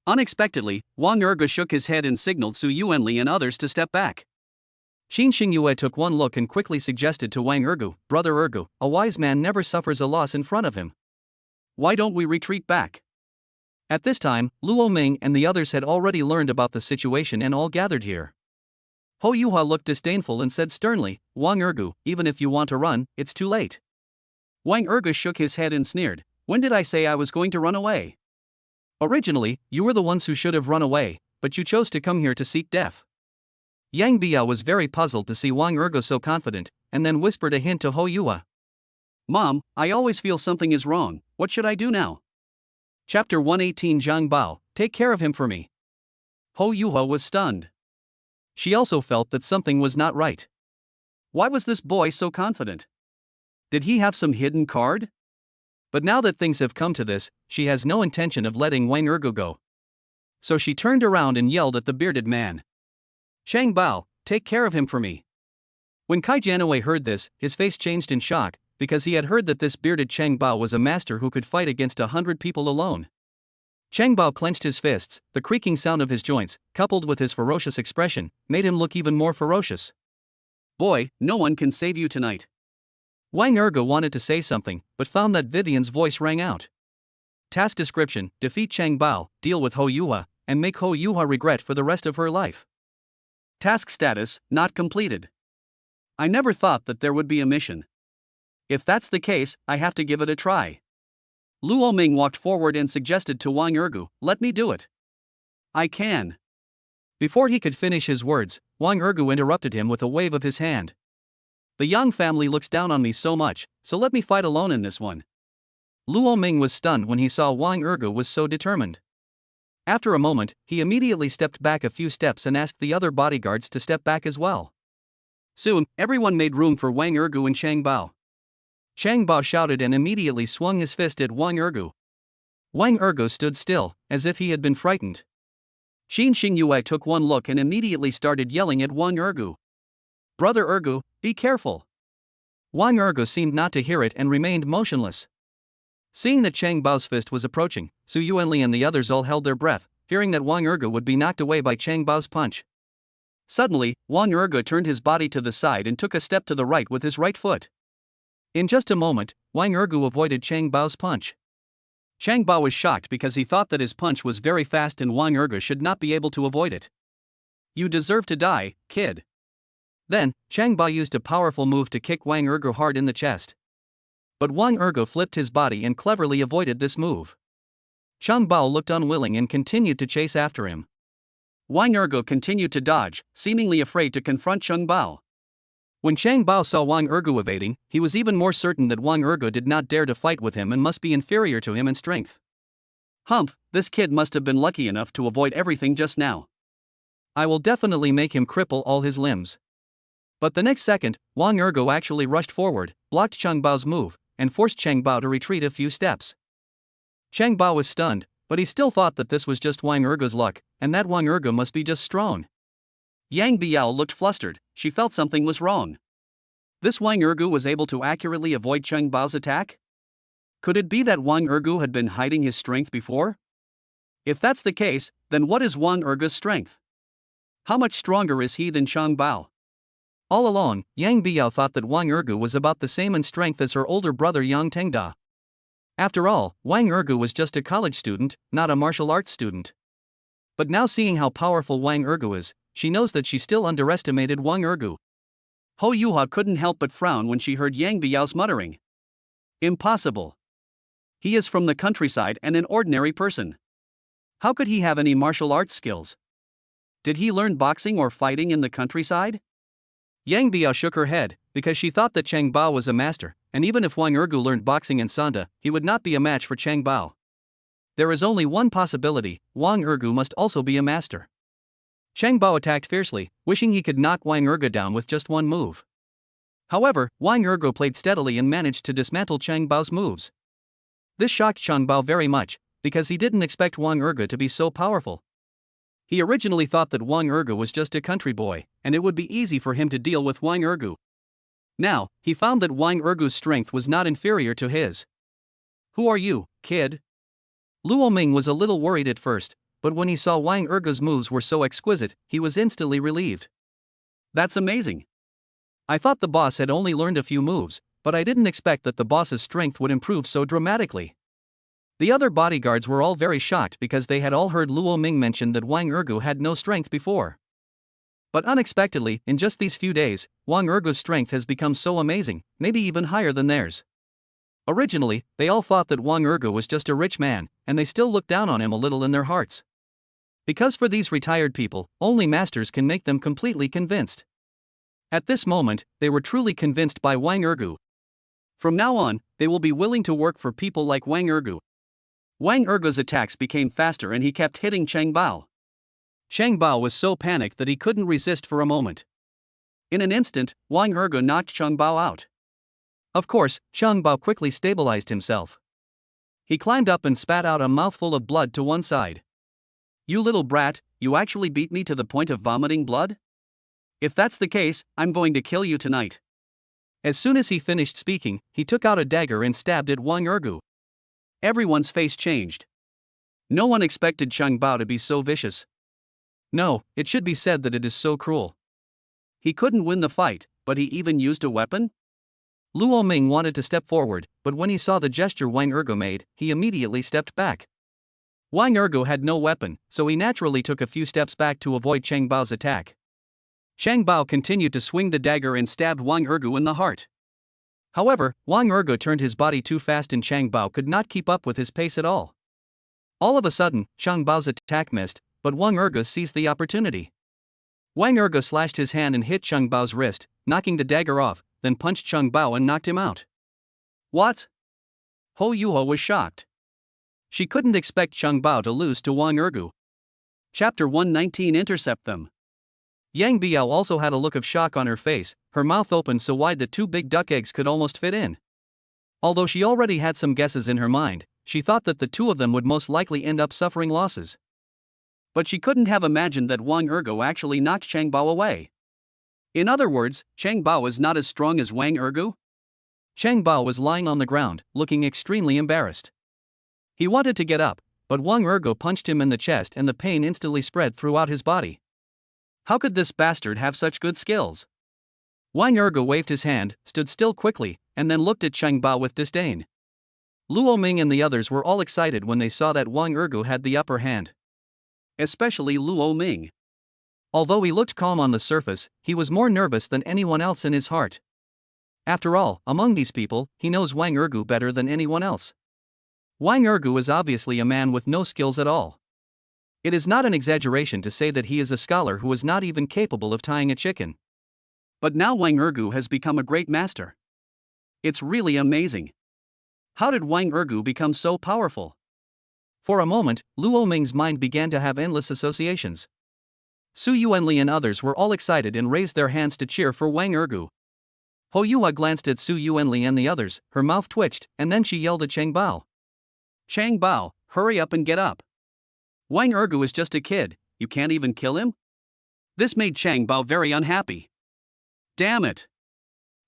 Unexpectedly, Wang Ergu shook his head and signaled Su Yuanli and others to step back. Xin Xingyue took one look and quickly suggested to Wang Ergu, "Brother Ergu, a wise man never suffers a loss in front of him. Why don't we retreat back?" At this time, Luo Ming and the others had already learned about the situation and all gathered here. Ho Yuha looked disdainful and said sternly, "Wang Ergu, even if you want to run, it's too late." Wang Ergu shook his head and sneered, "When did I say I was going to run away? Originally, you were the ones who should have run away, but you chose to come here to seek death." Yang Biao was very puzzled to see Wang Ergu so confident, and then whispered a hint to Ho Yuha. "Mom, I always feel something is wrong, what should I do now?" Chapter 118. Zhang Bao, take care of him for me. Ho Yuha was stunned. She also felt that something was not right. Why was this boy so confident? Did he have some hidden card? But now that things have come to this, she has no intention of letting Wang Ergu go. So she turned around and yelled at the bearded man. "Chang Bao, take care of him for me." When Kai Janaway heard this, his face changed in shock, because he had heard that this bearded Chang Bao was a master who could fight against 100 people alone. Chang Bao clenched his fists, the creaking sound of his joints, coupled with his ferocious expression, made him look even more ferocious. "Boy, no one can save you tonight." Wang Ergu wanted to say something, but found that Vivian's voice rang out. Task description: defeat Chang Bao, deal with Ho Yuha, and make Ho Yuha regret for the rest of her life. Task status: not completed. I never thought that there would be a mission. If that's the case, I have to give it a try. Luo Ming walked forward and suggested to Wang Ergu, "Let me do it." "I can." Before he could finish his words, Wang Ergu interrupted him with a wave of his hand. "The Yang family looks down on me so much, so let me fight alone in this one." Luo Ming was stunned when he saw Wang Ergu was so determined. After a moment, he immediately stepped back a few steps and asked the other bodyguards to step back as well. Soon, everyone made room for Wang Ergu and Chang Bao. Chang Bao shouted and immediately swung his fist at Wang Ergu. Wang Ergu stood still, as if he had been frightened. Xin Xingyue took one look and immediately started yelling at Wang Ergu. "Brother Ergu, be careful." Wang Ergu seemed not to hear it and remained motionless. Seeing that Chang Bao's fist was approaching, Su Yuanli and the others all held their breath, fearing that Wang Ergu would be knocked away by Chang Bao's punch. Suddenly, Wang Ergu turned his body to the side and took a step to the right with his right foot. In just a moment, Wang Ergu avoided Chang Bao's punch. Chang Bao was shocked because he thought that his punch was very fast and Wang Ergu should not be able to avoid it. "You deserve to die, kid." Then, Chang Bao used a powerful move to kick Wang Ergu hard in the chest. But Wang Ergu flipped his body and cleverly avoided this move. Chang Bao looked unwilling and continued to chase after him. Wang Ergu continued to dodge, seemingly afraid to confront Chang Bao. When Chang Bao saw Wang Ergu evading, he was even more certain that Wang Ergu did not dare to fight with him and must be inferior to him in strength. Humph, this kid must have been lucky enough to avoid everything just now. I will definitely make him cripple all his limbs. But the next second, Wang Ergu actually rushed forward, blocked Chang Bao's move, and forced Chang Bao to retreat a few steps. Chang Bao was stunned, but he still thought that this was just Wang Ergu's luck, and that Wang Ergu must be just strong. Yang Biao looked flustered, she felt something was wrong. This Wang Ergu was able to accurately avoid Chang Bao's attack? Could it be that Wang Ergu had been hiding his strength before? If that's the case, then what is Wang Ergu's strength? How much stronger is he than Chang Bao? All along, Yang Biao thought that Wang Ergu was about the same in strength as her older brother Yang Tengda. After all, Wang Ergu was just a college student, not a martial arts student. But now seeing how powerful Wang Ergu is, she knows that she still underestimated Wang Ergu. Ho Yuha couldn't help but frown when she heard Yang Biao's muttering. Impossible. He is from the countryside and an ordinary person. How could he have any martial arts skills? Did he learn boxing or fighting in the countryside? Yang Biao shook her head, because she thought that Chang Bao was a master, and even if Wang Ergu learned boxing in Sanda, he would not be a match for Chang Bao. There is only one possibility: Wang Ergu must also be a master. Chang Bao attacked fiercely, wishing he could knock Wang Ergu down with just one move. However, Wang Ergu played steadily and managed to dismantle Chang Bao's moves. This shocked Chang Bao very much, because he didn't expect Wang Ergu to be so powerful. He originally thought that Wang Ergu was just a country boy, and it would be easy for him to deal with Wang Ergu. Now, he found that Wang Ergu's strength was not inferior to his. "Who are you, kid?" Luo Ming was a little worried at first, but when he saw Wang Ergu's moves were so exquisite, he was instantly relieved. That's amazing. I thought the boss had only learned a few moves, but I didn't expect that the boss's strength would improve so dramatically. The other bodyguards were all very shocked because they had all heard Luo Ming mention that Wang Ergu had no strength before. But unexpectedly, in just these few days, Wang Ergu's strength has become so amazing, maybe even higher than theirs. Originally, they all thought that Wang Ergu was just a rich man, and they still looked down on him a little in their hearts. Because for these retired people, only masters can make them completely convinced. At this moment, they were truly convinced by Wang Ergu. From now on, they will be willing to work for people like Wang Ergu. Wang Ergu's attacks became faster and he kept hitting Chang Bao. Chang Bao was so panicked that he couldn't resist for a moment. In an instant, Wang Ergu knocked Chang Bao out. Of course, Chang Bao quickly stabilized himself. He climbed up and spat out a mouthful of blood to one side. "You little brat, you actually beat me to the point of vomiting blood? If that's the case, I'm going to kill you tonight." As soon as he finished speaking, he took out a dagger and stabbed at Wang Ergu. Everyone's face changed. No one expected Chang Bao to be so vicious. No, it should be said that it is so cruel. He couldn't win the fight, but he even used a weapon? Luo Ming wanted to step forward, but when he saw the gesture Wang Ergu made, he immediately stepped back. Wang Ergu had no weapon, so he naturally took a few steps back to avoid Chang Bao's attack. Chang Bao continued to swing the dagger and stabbed Wang Ergu in the heart. However, Wang Ergu turned his body too fast and Chang Bao could not keep up with his pace at all. All of a sudden, Chang Bao's attack missed, but Wang Ergu seized the opportunity. Wang Ergu slashed his hand and hit Chang Bao's wrist, knocking the dagger off, then punched Chang Bao and knocked him out. What? Ho Yuho was shocked. She couldn't expect Chang Bao to lose to Wang Ergu. Chapter 119 Intercept them. Yang Biao also had a look of shock on her face, her mouth opened so wide that 2 big duck eggs could almost fit in. Although she already had some guesses in her mind, she thought that the two of them would most likely end up suffering losses. But she couldn't have imagined that Wang Ergu actually knocked Chang Bao away. In other words, Chang Bao is not as strong as Wang Ergu? Chang Bao was lying on the ground, looking extremely embarrassed. He wanted to get up, but Wang Ergu punched him in the chest and the pain instantly spread throughout his body. How could this bastard have such good skills? Wang Ergu waved his hand, stood still quickly, and then looked at Chang Bao with disdain. Luo Ming and the others were all excited when they saw that Wang Ergu had the upper hand. Especially Luo Ming. Although he looked calm on the surface, he was more nervous than anyone else in his heart. After all, among these people, he knows Wang Ergu better than anyone else. Wang Ergu is obviously a man with no skills at all. It is not an exaggeration to say that he is a scholar who is not even capable of tying a chicken. But now Wang Ergu has become a great master. It's really amazing. How did Wang Ergu become so powerful? For a moment, Luo Ming's mind began to have endless associations. Su Yuanli and others were all excited and raised their hands to cheer for Wang Ergu. Ho Yua glanced at Su Yuanli and the others, her mouth twitched, and then she yelled at Chang Bao. "Chang Bao, hurry up and get up. Wang Ergu is just a kid, you can't even kill him?" This made Chang Bao very unhappy. Damn it!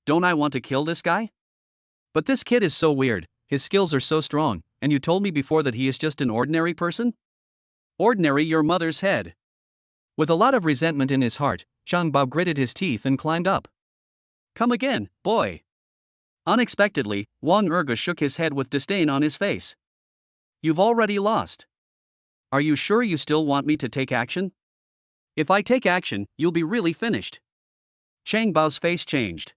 Don't I want to kill this guy? But this kid is so weird, his skills are so strong, and you told me before that he is just an ordinary person? Ordinary your mother's head. With a lot of resentment in his heart, Chang Bao gritted his teeth and climbed up. Come again, boy. Unexpectedly, Wang Ergu shook his head with disdain on his face. You've already lost. Are you sure you still want me to take action? If I take action, you'll be really finished. Chang Bao's face changed.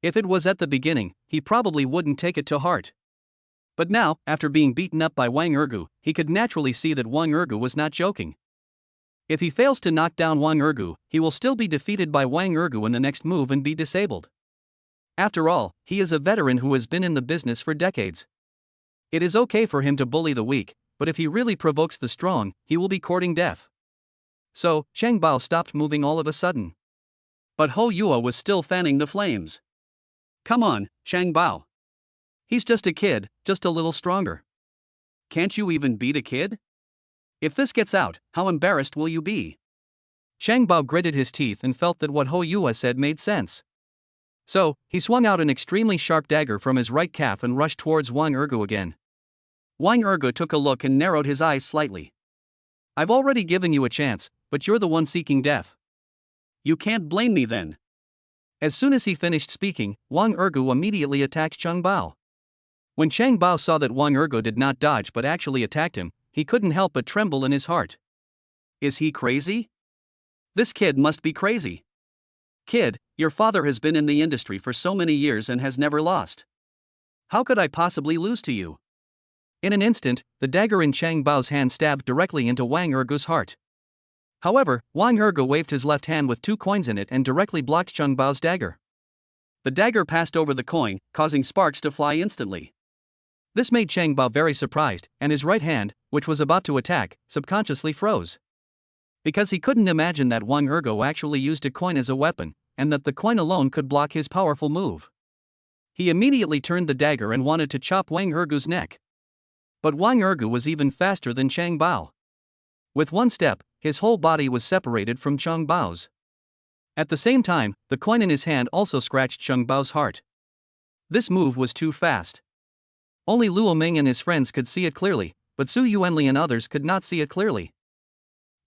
If it was at the beginning, he probably wouldn't take it to heart. But now, after being beaten up by Wang Ergu, he could naturally see that Wang Ergu was not joking. If he fails to knock down Wang Ergu, he will still be defeated by Wang Ergu in the next move and be disabled. After all, he is a veteran who has been in the business for decades. It is okay for him to bully the weak, but if he really provokes the strong, he will be courting death. So, Chang Bao stopped moving all of a sudden. But Ho Yua was still fanning the flames. Come on, Chang Bao. He's just a kid, just a little stronger. Can't you even beat a kid? If this gets out, how embarrassed will you be? Chang Bao gritted his teeth and felt that what Ho Yua said made sense. So, he swung out an extremely sharp dagger from his right calf and rushed towards Wang Ergu again. Wang Ergu took a look and narrowed his eyes slightly. I've already given you a chance, but you're the one seeking death. You can't blame me then. As soon as he finished speaking, Wang Ergu immediately attacked Cheng Bao. When Cheng Bao saw that Wang Ergu did not dodge but actually attacked him, he couldn't help but tremble in his heart. Is he crazy? This kid must be crazy. Kid, your father has been in the industry for so many years and has never lost. How could I possibly lose to you? In an instant, the dagger in Cheng Bao's hand stabbed directly into Wang Ergu's heart. However, Wang Ergu waved his left hand with 2 coins in it and directly blocked Cheng Bao's dagger. The dagger passed over the coin, causing sparks to fly instantly. This made Cheng Bao very surprised, and his right hand, which was about to attack, subconsciously froze. Because he couldn't imagine that Wang Ergu actually used a coin as a weapon, and that the coin alone could block his powerful move. He immediately turned the dagger and wanted to chop Wang Ergu's neck. But Wang Ergu was even faster than Cheng Bao. With one step, his whole body was separated from Cheng Bao's. At the same time, the coin in his hand also scratched Cheng Bao's heart. This move was too fast. Only Luo Ming and his friends could see it clearly, but Su Yuanli and others could not see it clearly.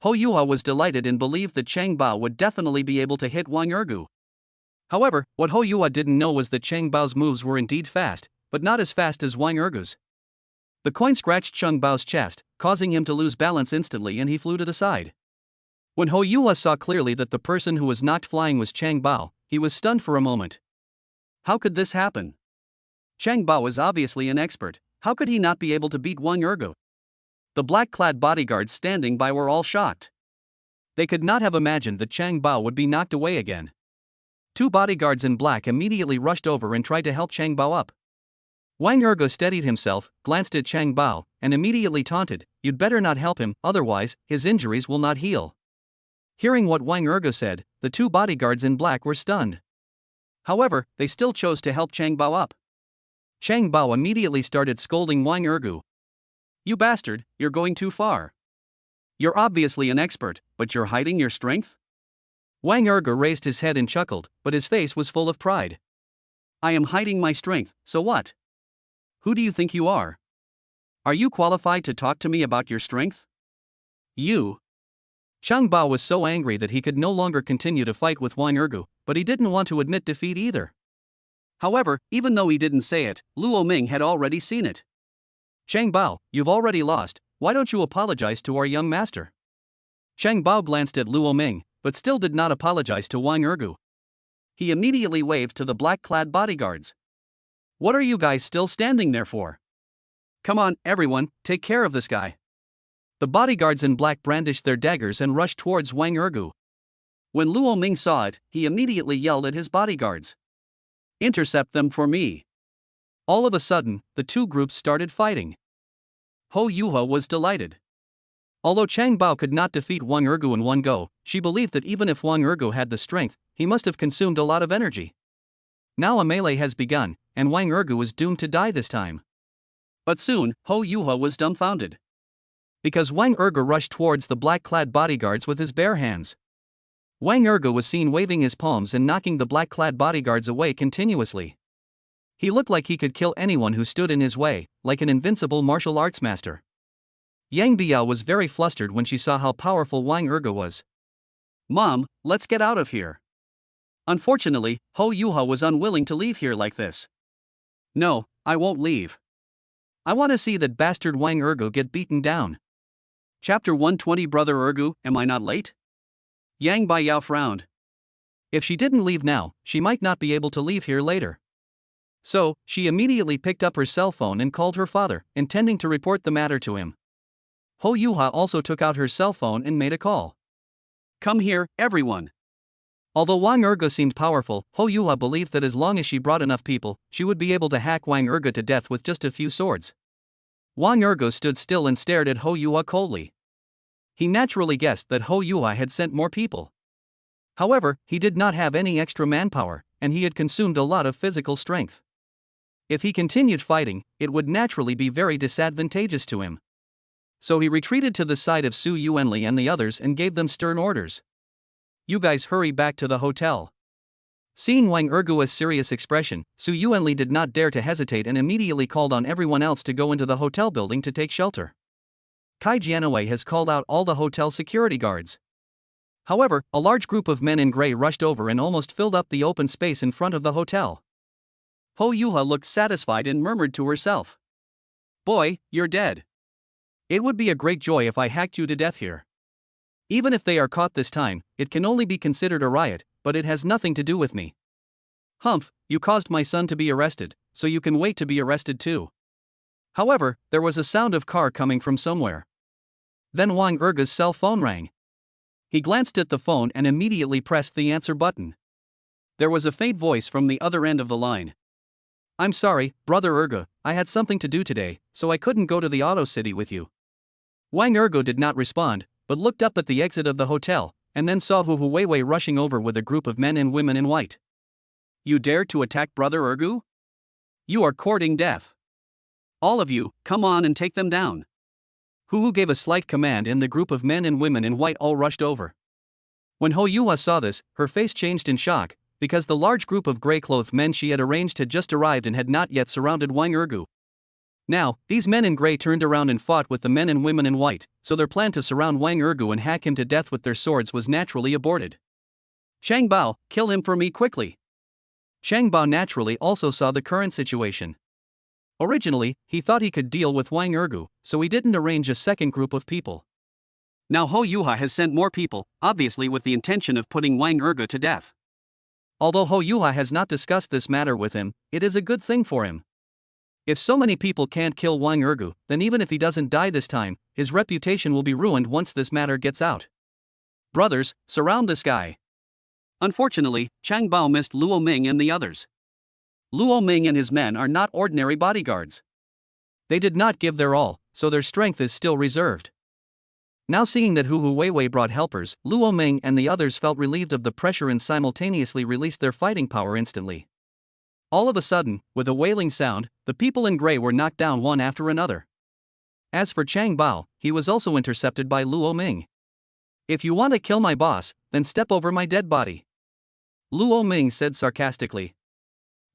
Hou Yuha was delighted and believed that Cheng Bao would definitely be able to hit Wang Ergu. However, what Hou Yuha didn't know was that Cheng Bao's moves were indeed fast, but not as fast as Wang Ergu's. The coin scratched Cheng Bao's chest, causing him to lose balance instantly, and he flew to the side. When Hou Yuha saw clearly that the person who was knocked flying was Cheng Bao, he was stunned for a moment. How could this happen? Cheng Bao is obviously an expert. How could he not be able to beat Wang Ergu? The black-clad bodyguards standing by were all shocked. They could not have imagined that Cheng Bao would be knocked away again. 2 bodyguards in black immediately rushed over and tried to help Cheng Bao up. Wang Ergu steadied himself, glanced at Cheng Bao, and immediately taunted, "You'd better not help him, otherwise, his injuries will not heal." Hearing what Wang Ergu said, the 2 bodyguards in black were stunned. However, they still chose to help Cheng Bao up. Cheng Bao immediately started scolding Wang Ergu. "You bastard, you're going too far. You're obviously an expert, but you're hiding your strength?" Wang Ergu raised his head and chuckled, but his face was full of pride. "I am hiding my strength, so what? Who do you think you are? Are you qualified to talk to me about your strength? You." Cheng Bao was so angry that he could no longer continue to fight with Wang Ergu, but he didn't want to admit defeat either. However, even though he didn't say it, Luo Ming had already seen it. "Cheng Bao, you've already lost, why don't you apologize to our young master?" Cheng Bao glanced at Luo Ming, but still did not apologize to Wang Ergu. He immediately waved to the black-clad bodyguards. "What are you guys still standing there for? Come on, everyone, take care of this guy." The bodyguards in black brandished their daggers and rushed towards Wang Ergu. When Luo Ming saw it, he immediately yelled at his bodyguards, "Intercept them for me." All of a sudden, the 2 groups started fighting. Hou Yuha was delighted. Although Cheng Bao could not defeat Wang Ergu in one go, she believed that even if Wang Ergu had the strength, he must have consumed a lot of energy. Now a melee has begun, and Wang Ergu was doomed to die this time. But soon, Hou Yuha was dumbfounded. Because Wang Ergu rushed towards the black-clad bodyguards with his bare hands. Wang Ergu was seen waving his palms and knocking the black-clad bodyguards away continuously. He looked like he could kill anyone who stood in his way, like an invincible martial arts master. Yang Biao was very flustered when she saw how powerful Wang Ergu was. "Mom, let's get out of here." Unfortunately, Hou Yuha was unwilling to leave here like this. "No, I won't leave. I want to see that bastard Wang Ergu get beaten down." Chapter 120 Brother Ergu, am I not late? Yang Biao frowned. If she didn't leave now, she might not be able to leave here later. So, she immediately picked up her cell phone and called her father, intending to report the matter to him. Hou Yuha also took out her cell phone and made a call. "Come here, everyone." Although Wang Ergu seemed powerful, Hou Yuha believed that as long as she brought enough people, she would be able to hack Wang Ergu to death with just a few swords. Wang Ergu stood still and stared at Hou Yuha coldly. He naturally guessed that Hou Yuha had sent more people. However, he did not have any extra manpower, and he had consumed a lot of physical strength. If he continued fighting, it would naturally be very disadvantageous to him. So he retreated to the side of Su Yuanli and the others and gave them stern orders. "You guys hurry back to the hotel." Seeing Wang Ergu's serious expression, Su Yuanli did not dare to hesitate and immediately called on everyone else to go into the hotel building to take shelter. Kai Jianwei has called out all the hotel security guards. However, a large group of men in gray rushed over and almost filled up the open space in front of the hotel. Ho Yuha looked satisfied and murmured to herself. "Boy, you're dead. It would be a great joy if I hacked you to death here. Even if they are caught this time, it can only be considered a riot, but it has nothing to do with me. Humph, you caused my son to be arrested, so you can wait to be arrested too." However, there was a sound of car coming from somewhere. Then Wang Erga's cell phone rang. He glanced at the phone and immediately pressed the answer button. There was a faint voice from the other end of the line. "I'm sorry, Brother Erga, I had something to do today, so I couldn't go to the Auto City with you." Wang Ergo did not respond, but looked up at the exit of the hotel, and then saw Hu Weiwei rushing over with a group of men and women in white. "You dare to attack Brother Ergu? You are courting death. All of you, come on and take them down." Hu gave a slight command and the group of men and women in white all rushed over. When Ho Yuha saw this, her face changed in shock, because the large group of gray-clothed men she had arranged had just arrived and had not yet surrounded Wang Ergu. Now, these men in gray turned around and fought with the men and women in white, so their plan to surround Wang Ergu and hack him to death with their swords was naturally aborted. "Chang Bao, kill him for me quickly." Chang Bao naturally also saw the current situation. Originally, he thought he could deal with Wang Ergu, so he didn't arrange a second group of people. Now Ho Yuha has sent more people, obviously with the intention of putting Wang Ergu to death. Although Ho Yuha has not discussed this matter with him, it is a good thing for him. If so many people can't kill Wang Ergu, then even if he doesn't die this time, his reputation will be ruined once this matter gets out. "Brothers, surround this guy." Unfortunately, Chang Bao missed Luo Ming and the others. Luo Ming and his men are not ordinary bodyguards. They did not give their all, so their strength is still reserved. Now seeing that Hu Weiwei brought helpers, Luo Ming and the others felt relieved of the pressure and simultaneously released their fighting power instantly. All of a sudden, with a wailing sound, the people in gray were knocked down one after another. As for Chang Bao, he was also intercepted by Luo Ming. "If you want to kill my boss, then step over my dead body," Luo Ming said sarcastically.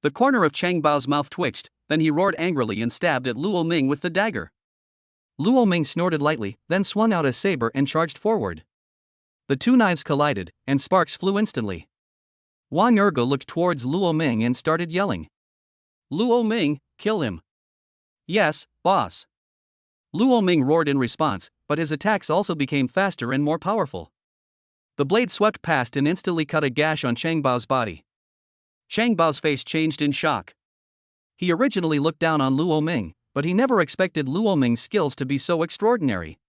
The corner of Chang Bao's mouth twitched, then he roared angrily and stabbed at Luo Ming with the dagger. Luo Ming snorted lightly, then swung out a saber and charged forward. The two knives collided, and sparks flew instantly. Wang Ergo looked towards Luo Ming and started yelling. "Luo Ming, kill him." "Yes, boss." Luo Ming roared in response, but his attacks also became faster and more powerful. The blade swept past and instantly cut a gash on Chang Bao's body. Chang Bao's face changed in shock. He originally looked down on Luo Ming, but he never expected Luo Ming's skills to be so extraordinary.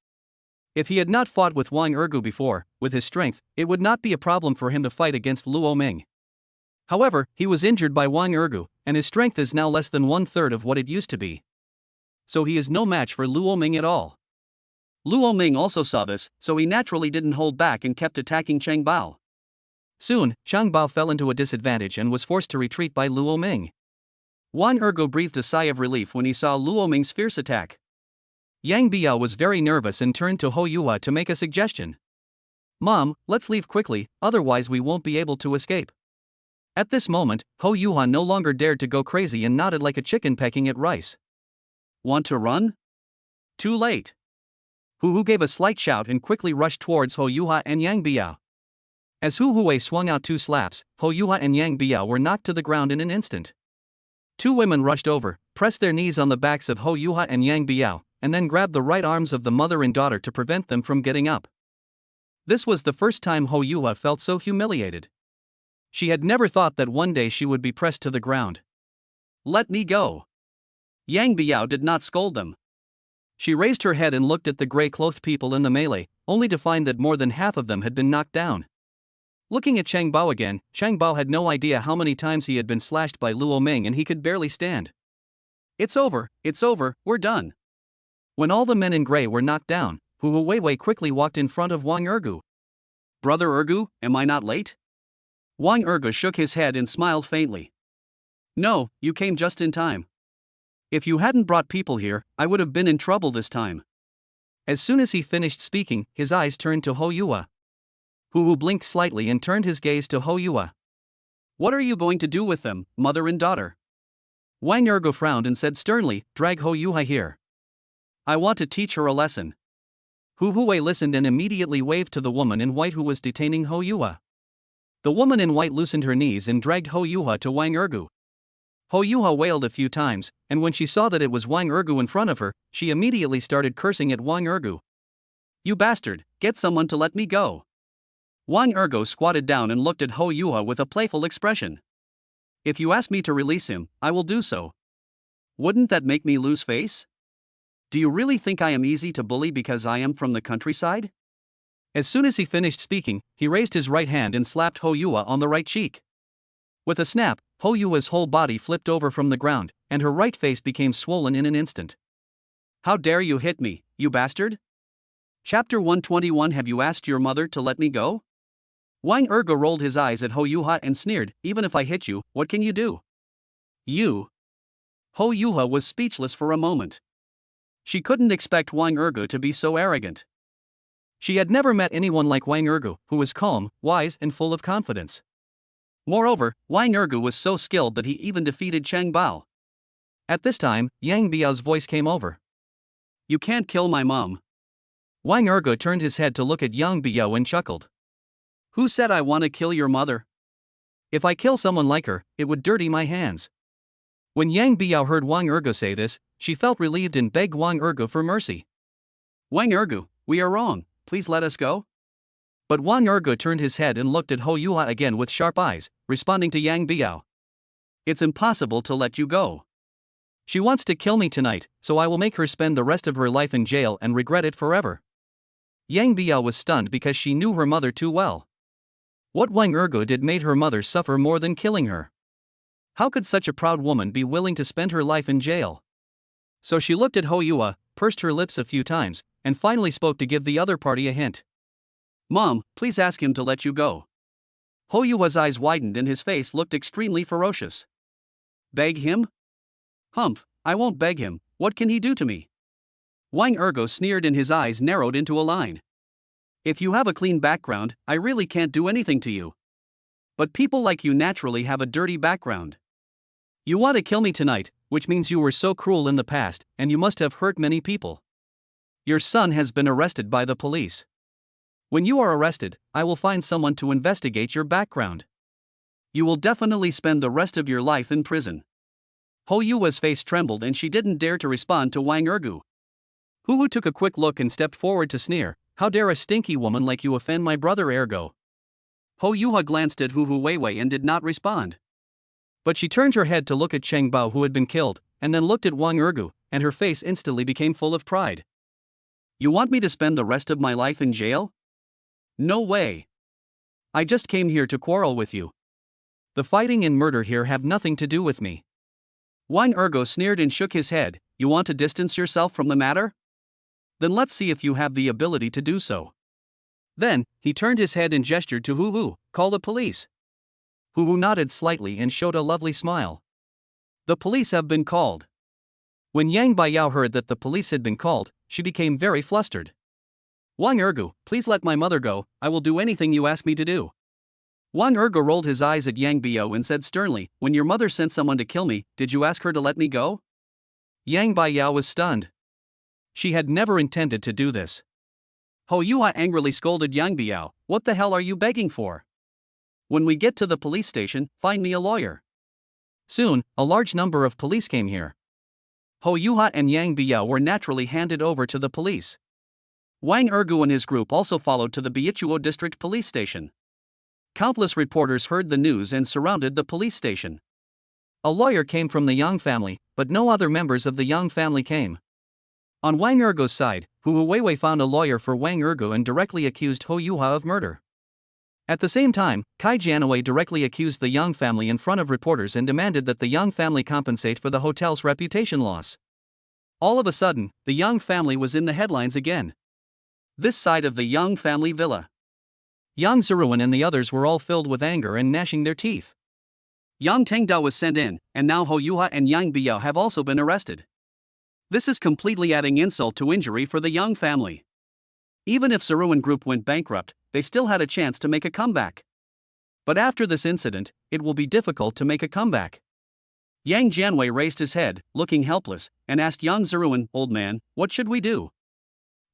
If he had not fought with Wang Ergu before, with his strength, it would not be a problem for him to fight against Luo Ming. However, he was injured by Wang Ergu, and his strength is now less than one-third of what it used to be. So he is no match for Luo Ming at all. Luo Ming also saw this, so he naturally didn't hold back and kept attacking Chang Bao. Soon, Chang Bao fell into a disadvantage and was forced to retreat by Luo Ming. Wang Ergo breathed a sigh of relief when he saw Luo Ming's fierce attack. Yang Biao was very nervous and turned to Ho Yuha to make a suggestion. "Mom, let's leave quickly, otherwise we won't be able to escape." At this moment, Ho Yuha no longer dared to go crazy and nodded like a chicken pecking at rice. "Want to run?" "Too late." Hu gave a slight shout and quickly rushed towards Ho Yuha and Yang Biao. As Hu Wei swung out two slaps, Ho Yuha and Yang Biao were knocked to the ground in an instant. Two women rushed over, pressed their knees on the backs of Ho Yuha and Yang Biao, and then grabbed the right arms of the mother and daughter to prevent them from getting up. This was the first time Ho Yuha felt so humiliated. She had never thought that one day she would be pressed to the ground. "Let me go." Yang Biao did not scold them. She raised her head and looked at the gray-clothed people in the melee, only to find that more than half of them had been knocked down. Looking at Chang Bao again, Chang Bao had no idea how many times he had been slashed by Luo Ming and he could barely stand. It's over, we're done." When all the men in gray were knocked down, Hu Weiwei quickly walked in front of Wang Ergu. "Brother Ergu, am I not late?" Wang Ergu shook his head and smiled faintly. "No, you came just in time. If you hadn't brought people here, I would have been in trouble this time." As soon as he finished speaking, his eyes turned to Ho Yuha. Hu blinked slightly and turned his gaze to Ho Yuha. "What are you going to do with them, mother and daughter?" Wang Ergu frowned and said sternly, "Drag Ho Yuha here. I want to teach her a lesson." Hu Huwei listened and immediately waved to the woman in white who was detaining Ho Yuha. The woman in white loosened her knees and dragged Ho Yuha to Wang Ergu. Ho Yuha wailed a few times, and when she saw that it was Wang Ergu in front of her, she immediately started cursing at Wang Ergu. "You bastard, get someone to let me go." Wang Ergu squatted down and looked at Ho Yuha with a playful expression. "If you ask me to release him, I will do so. Wouldn't that make me lose face? Do you really think I am easy to bully because I am from the countryside?" As soon as he finished speaking, he raised his right hand and slapped Ho Yuha on the right cheek. With a snap, Ho Yua's whole body flipped over from the ground, and her right face became swollen in an instant. "How dare you hit me, you bastard?" Chapter 121. Have you asked your mother to let me go? Wang Ergu rolled his eyes at Ho Yuha and sneered, "Even if I hit you, what can you do?" "You." Ho Yuha was speechless for a moment. She couldn't expect Wang Ergu to be so arrogant. She had never met anyone like Wang Ergu, who was calm, wise, and full of confidence. Moreover, Wang Ergu was so skilled that he even defeated Chang Bao. At this time, Yang Biao's voice came over. "You can't kill my mom." Wang Ergu turned his head to look at Yang Biao and chuckled. "Who said I want to kill your mother? If I kill someone like her, it would dirty my hands." When Yang Biao heard Wang Ergu say this, she felt relieved and begged Wang Ergu for mercy. "Wang Ergu, we are wrong, please let us go." But Wang Ergu turned his head and looked at Ho Yuha again with sharp eyes, responding to Yang Biao. "It's impossible to let you go. She wants to kill me tonight, so I will make her spend the rest of her life in jail and regret it forever." Yang Biao was stunned because she knew her mother too well. What Wang Ergu did made her mother suffer more than killing her. How could such a proud woman be willing to spend her life in jail? So she looked at Ho Yuha, pursed her lips a few times, and finally spoke to give the other party a hint. "Mom, please ask him to let you go." Ho Yuha's eyes widened and his face looked extremely ferocious. "Beg him? Humph, I won't beg him, what can he do to me?" Wang Ergu sneered and his eyes narrowed into a line. "If you have a clean background, I really can't do anything to you. But people like you naturally have a dirty background. You want to kill me tonight, which means you were so cruel in the past, and you must have hurt many people. Your son has been arrested by the police. When you are arrested, I will find someone to investigate your background. You will definitely spend the rest of your life in prison." Ho Yua's face trembled and she didn't dare to respond to Wang Ergu. Hu took a quick look and stepped forward to sneer, "How dare a stinky woman like you offend my brother Ergo?" Ho Yuha glanced at Hu Weiwei and did not respond. But she turned her head to look at Cheng Bao who had been killed, and then looked at Wang Ergu, and her face instantly became full of pride. "You want me to spend the rest of my life in jail? No way. I just came here to quarrel with you. The fighting and murder here have nothing to do with me." Wang Ergu sneered and shook his head. "You want to distance yourself from the matter? Then let's see if you have the ability to do so." Then, he turned his head and gestured to Hu, "Call the police." Hu nodded slightly and showed a lovely smile. "The police have been called." When Yang Biao heard that the police had been called, she became very flustered. "Wang Ergu, please let my mother go, I will do anything you ask me to do." Wang Ergu rolled his eyes at Yang Biao and said sternly, "When your mother sent someone to kill me, did you ask her to let me go?" Yang Biao was stunned. She had never intended to do this. Ho Yuha angrily scolded Yang Biao, "What the hell are you begging for? When we get to the police station, find me a lawyer." Soon, a large number of police came here. Ho Yuha and Yang Biao were naturally handed over to the police. Wang Ergu and his group also followed to the Beichuo District Police Station. Countless reporters heard the news and surrounded the police station. A lawyer came from the Yong family, but no other members of the Yong family came. On Wang Ergu's side, Hu Weiwei found a lawyer for Wang Ergu and directly accused Ho Yuha of murder. At the same time, Kai Jianwei directly accused the Yong family in front of reporters and demanded that the Yong family compensate for the hotel's reputation loss. All of a sudden, the Yong family was in the headlines again. This side of the Yong family villa. Yang Zeruan and the others were all filled with anger and gnashing their teeth. Yang Tengdao was sent in, and now Ho Yuha and Yang Biao have also been arrested. This is completely adding insult to injury for the Yang family. Even if Zeruan Group went bankrupt, they still had a chance to make a comeback. But after this incident, it will be difficult to make a comeback. Yang Jianwei raised his head, looking helpless, and asked Yang Zeruan, "Old man, what should we do?"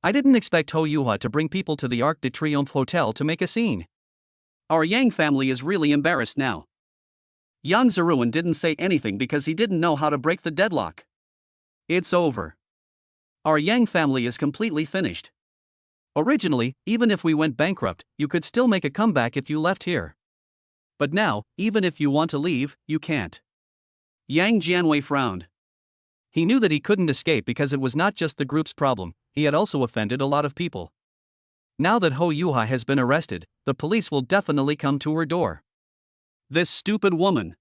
I didn't expect Ho Yuha to bring people to the Arc de Triomphe Hotel to make a scene. Our Yang family is really embarrassed now. Yang Zeruan didn't say anything because he didn't know how to break the deadlock. It's over. Our Yang family is completely finished. Originally, even if we went bankrupt, you could still make a comeback if you left here. But now, even if you want to leave, you can't. Yang Jianwei frowned. He knew that he couldn't escape because it was not just the group's problem, he had also offended a lot of people. Now that Ho Yuha has been arrested, the police will definitely come to her door. This stupid woman.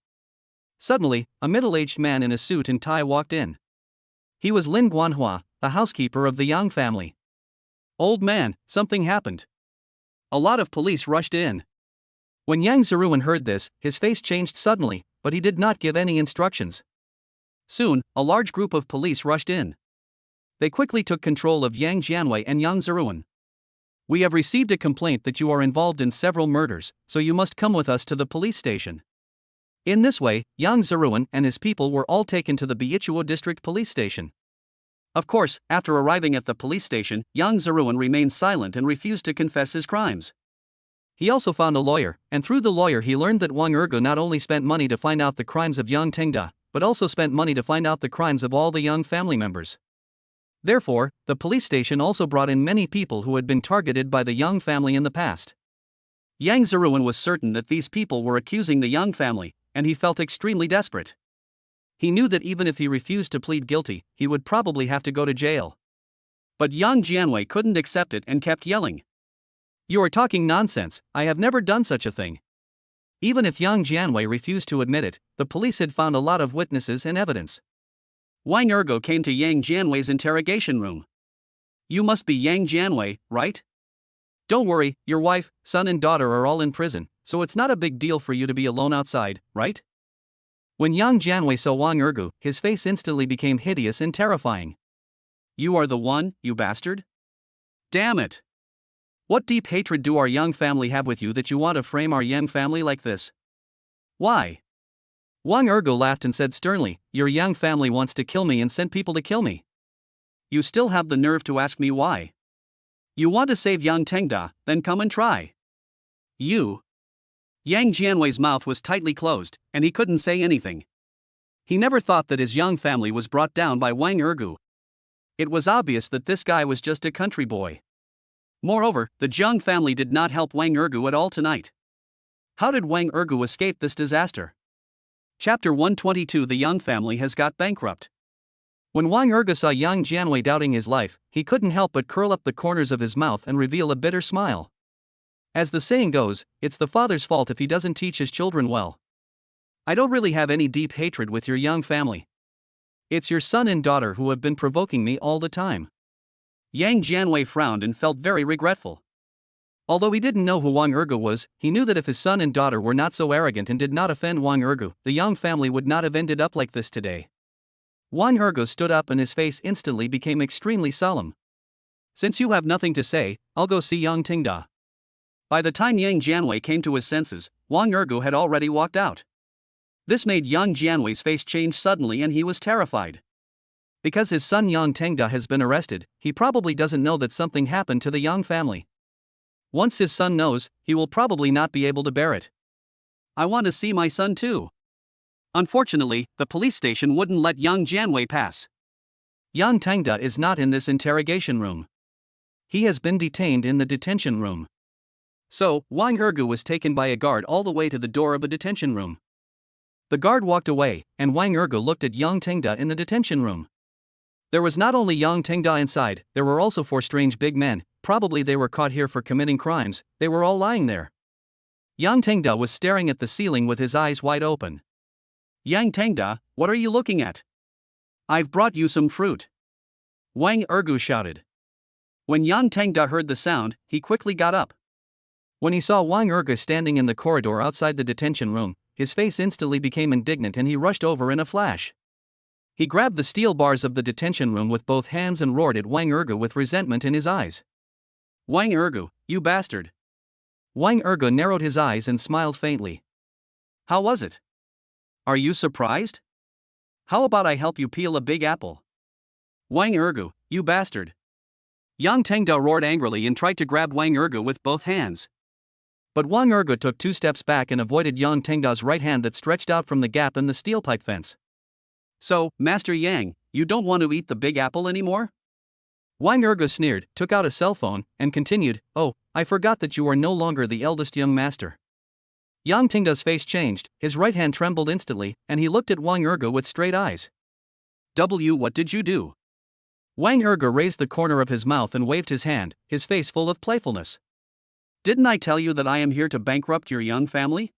Suddenly, a middle-aged man in a suit and tie walked in. He was Lin Guanhua, the housekeeper of the Yang family. Old man, something happened. A lot of police rushed in. When Yang Zeruan heard this, his face changed suddenly, but he did not give any instructions. Soon, a large group of police rushed in. They quickly took control of Yang Jianwei and Yang Zeruan. We have received a complaint that you are involved in several murders, so you must come with us to the police station. In this way, Yang Zeruan and his people were all taken to the Beichuo District Police Station. Of course, after arriving at the police station, Yang Zeruan remained silent and refused to confess his crimes. He also found a lawyer, and through the lawyer he learned that Wang Ergo not only spent money to find out the crimes of Yang Tengda, but also spent money to find out the crimes of all the Yang family members. Therefore, the police station also brought in many people who had been targeted by the Yang family in the past. Yang Zeruan was certain that these people were accusing the Yang family, and he felt extremely desperate. He knew that even if he refused to plead guilty, he would probably have to go to jail. But Yang Jianwei couldn't accept it and kept yelling. You are talking nonsense, I have never done such a thing. Even if Yang Jianwei refused to admit it, the police had found a lot of witnesses and evidence. Wang Ergo came to Yang Jianwei's interrogation room. You must be Yang Jianwei, right? Don't worry, your wife, son and daughter are all in prison, so it's not a big deal for you to be alone outside, right? When Yang Jianwei saw Wang Ergo, his face instantly became hideous and terrifying. You are the one, you bastard? Damn it! What deep hatred do our Yang family have with you that you want to frame our Yang family like this? Why? Wang Ergo laughed and said sternly, your Yang family wants to kill me and sent people to kill me. You still have the nerve to ask me why? You want to save Yang Tengda, then come and try. You. Yang Jianwei's mouth was tightly closed, and he couldn't say anything. He never thought that his Yang family was brought down by Wang Ergo. It was obvious that this guy was just a country boy. Moreover, the Zhang family did not help Wang Ergo at all tonight. How did Wang Ergo escape this disaster? Chapter 122. The Yang family has got bankrupt. When Wang Ergo saw Yang Jianwei doubting his life, he couldn't help but curl up the corners of his mouth and reveal a bitter smile. As the saying goes, it's the father's fault if he doesn't teach his children well. I don't really have any deep hatred with your Yang family. It's your son and daughter who have been provoking me all the time. Yang Jianwei frowned and felt very regretful. Although he didn't know who Wang Ergo was, he knew that if his son and daughter were not so arrogant and did not offend Wang Ergo, the Yang family would not have ended up like this today. Wang Ergo stood up and his face instantly became extremely solemn. Since you have nothing to say, I'll go see Yang Tengda. By the time Yang Jianwei came to his senses, Wang Ergo had already walked out. This made Yang Jianwei's face change suddenly and he was terrified. Because his son Yang Tengda has been arrested, he probably doesn't know that something happened to the Yang family. Once his son knows, he will probably not be able to bear it. I want to see my son too. Unfortunately, the police station wouldn't let Yang Jianwei pass. Yang Tengda is not in this interrogation room. He has been detained in the detention room. So, Wang Ergo was taken by a guard all the way to the door of a detention room. The guard walked away, and Wang Ergo looked at Yang Tengda in the detention room. There was not only Yang Tengda inside, there were also 4 strange big men, probably they were caught here for committing crimes, they were all lying there. Yang Tengda was staring at the ceiling with his eyes wide open. Yang Tengda, what are you looking at? I've brought you some fruit. Wang Ergo shouted. When Yang Tengda heard the sound, he quickly got up. When he saw Wang Ergo standing in the corridor outside the detention room, his face instantly became indignant and he rushed over in a flash. He grabbed the steel bars of the detention room with both hands and roared at Wang Ergo with resentment in his eyes. Wang Ergo, you bastard. Wang Ergo narrowed his eyes and smiled faintly. How was it? Are you surprised? How about I help you peel a big apple? Wang Ergo, you bastard. Yang Tangda roared angrily and tried to grab Wang Ergu with both hands. But Wang Ergu took 2 steps back and avoided Yang Tangda's right hand that stretched out from the gap in the steel pipe fence. So, Master Yang, you don't want to eat the big apple anymore? Wang Ergu sneered, took out a cell phone, and continued, "Oh, I forgot that you are no longer the eldest young master." Yang Tangda's face changed, his right hand trembled instantly, and he looked at Wang Ergu with straight eyes. What did you do? Wang Ergu raised the corner of his mouth and waved his hand, his face full of playfulness. Didn't I tell you that I am here to bankrupt your Yang family?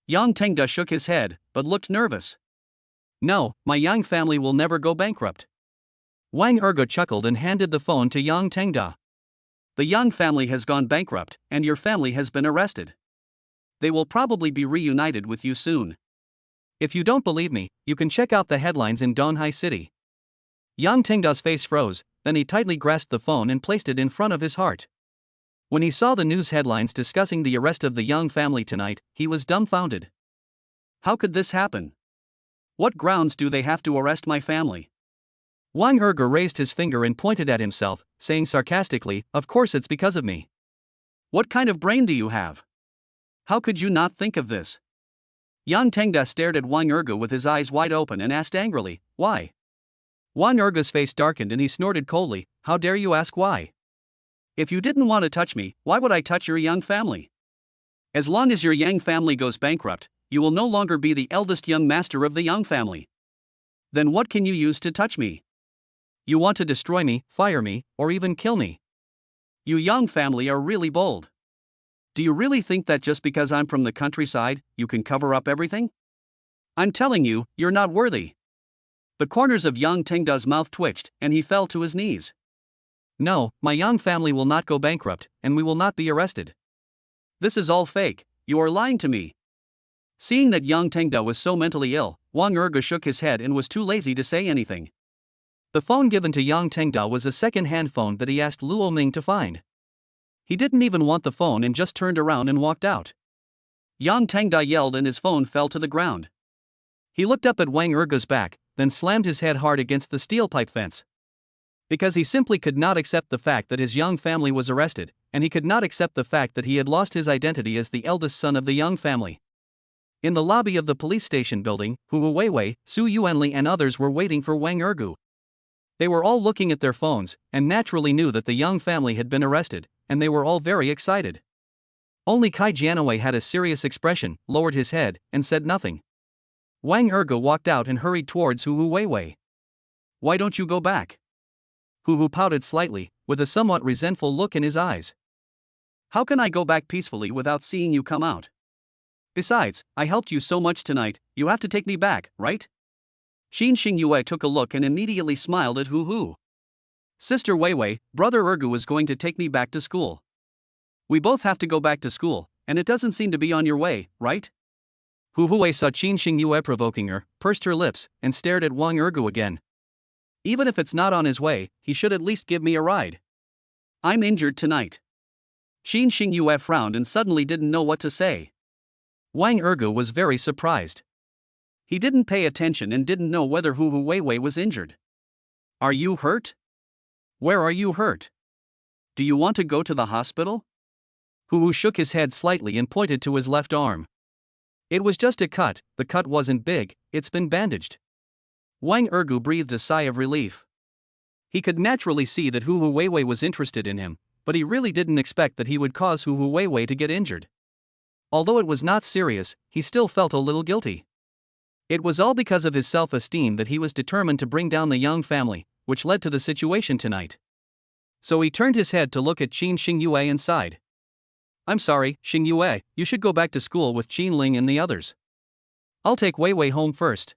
Yang Tangda shook his head, but looked nervous. No, my Yang family will never go bankrupt. Wang Ergu chuckled and handed the phone to Yang Tangda. The Yang family has gone bankrupt, and your family has been arrested. They will probably be reunited with you soon. If you don't believe me, you can check out the headlines in Donghai City. Yang Tangda's face froze, then he tightly grasped the phone and placed it in front of his heart. When he saw the news headlines discussing the arrest of the Yang family tonight, he was dumbfounded. How could this happen? What grounds do they have to arrest my family? Wang Ergu raised his finger and pointed at himself, saying sarcastically, "Of course it's because of me." What kind of brain do you have? How could you not think of this? Yang Tangda stared at Wang Ergu with his eyes wide open and asked angrily, "Why?" Wang Ergu's face darkened and he snorted coldly, "How dare you ask why? If you didn't want to touch me, why would I touch your Yang family? As long as your Yang family goes bankrupt, you will no longer be the eldest young master of the Yang family. Then what can you use to touch me? You want to destroy me, fire me, or even kill me. You Yang family are really bold. Do you really think that just because I'm from the countryside, you can cover up everything? I'm telling you, you're not worthy." The corners of Yang Tangda's mouth twitched, and he fell to his knees. No, my Yang family will not go bankrupt, and we will not be arrested. This is all fake, you are lying to me. Seeing that Yang Tangda was so mentally ill, Wang Ergu shook his head and was too lazy to say anything. The phone given to Yang Tangda was a second-hand phone that he asked Luo Ming to find. He didn't even want the phone and just turned around and walked out. Yang Tangda yelled and his phone fell to the ground. He looked up at Wang Ergu's back, then slammed his head hard against the steel pipe fence. Because he simply could not accept the fact that his Yang family was arrested, and he could not accept the fact that he had lost his identity as the eldest son of the Yang family. In the lobby of the police station building, Hu Weiwei, Su Yuanli and others were waiting for Wang Ergu. They were all looking at their phones, and naturally knew that the Yang family had been arrested, and they were all very excited. Only Kai Jianwei had a serious expression, lowered his head, and said nothing. Wang Ergu walked out and hurried towards Hu Weiwei. "Why don't you go back?" Hu pouted slightly, with a somewhat resentful look in his eyes. "How can I go back peacefully without seeing you come out? Besides, I helped you so much tonight, you have to take me back, right?" Xin Xingyue took a look and immediately smiled at Hu. "Sister Weiwei, Brother Ergu is going to take me back to school. We both have to go back to school, and it doesn't seem to be on your way, right?" Hu saw Qin Xingyue provoking her, pursed her lips, and stared at Wang Ergu again. "Even if it's not on his way, he should at least give me a ride. I'm injured tonight." Qin Xingyue frowned and suddenly didn't know what to say. Wang Ergu was very surprised. He didn't pay attention and didn't know whether Hu Weiwei was injured. "Are you hurt? Where are you hurt? Do you want to go to the hospital?" Hu shook his head slightly and pointed to his left arm. "It was just a cut, the cut wasn't big, it's been bandaged." Wang Ergu breathed a sigh of relief. He could naturally see that Hu Weiwei was interested in him, but he really didn't expect that he would cause Hu Weiwei to get injured. Although it was not serious, he still felt a little guilty. It was all because of his self-esteem that he was determined to bring down the Yang family, which led to the situation tonight. So he turned his head to look at Qin Xingyue and sighed. "I'm sorry, Xingyue, you should go back to school with Qin Ling and the others. I'll take Weiwei home first."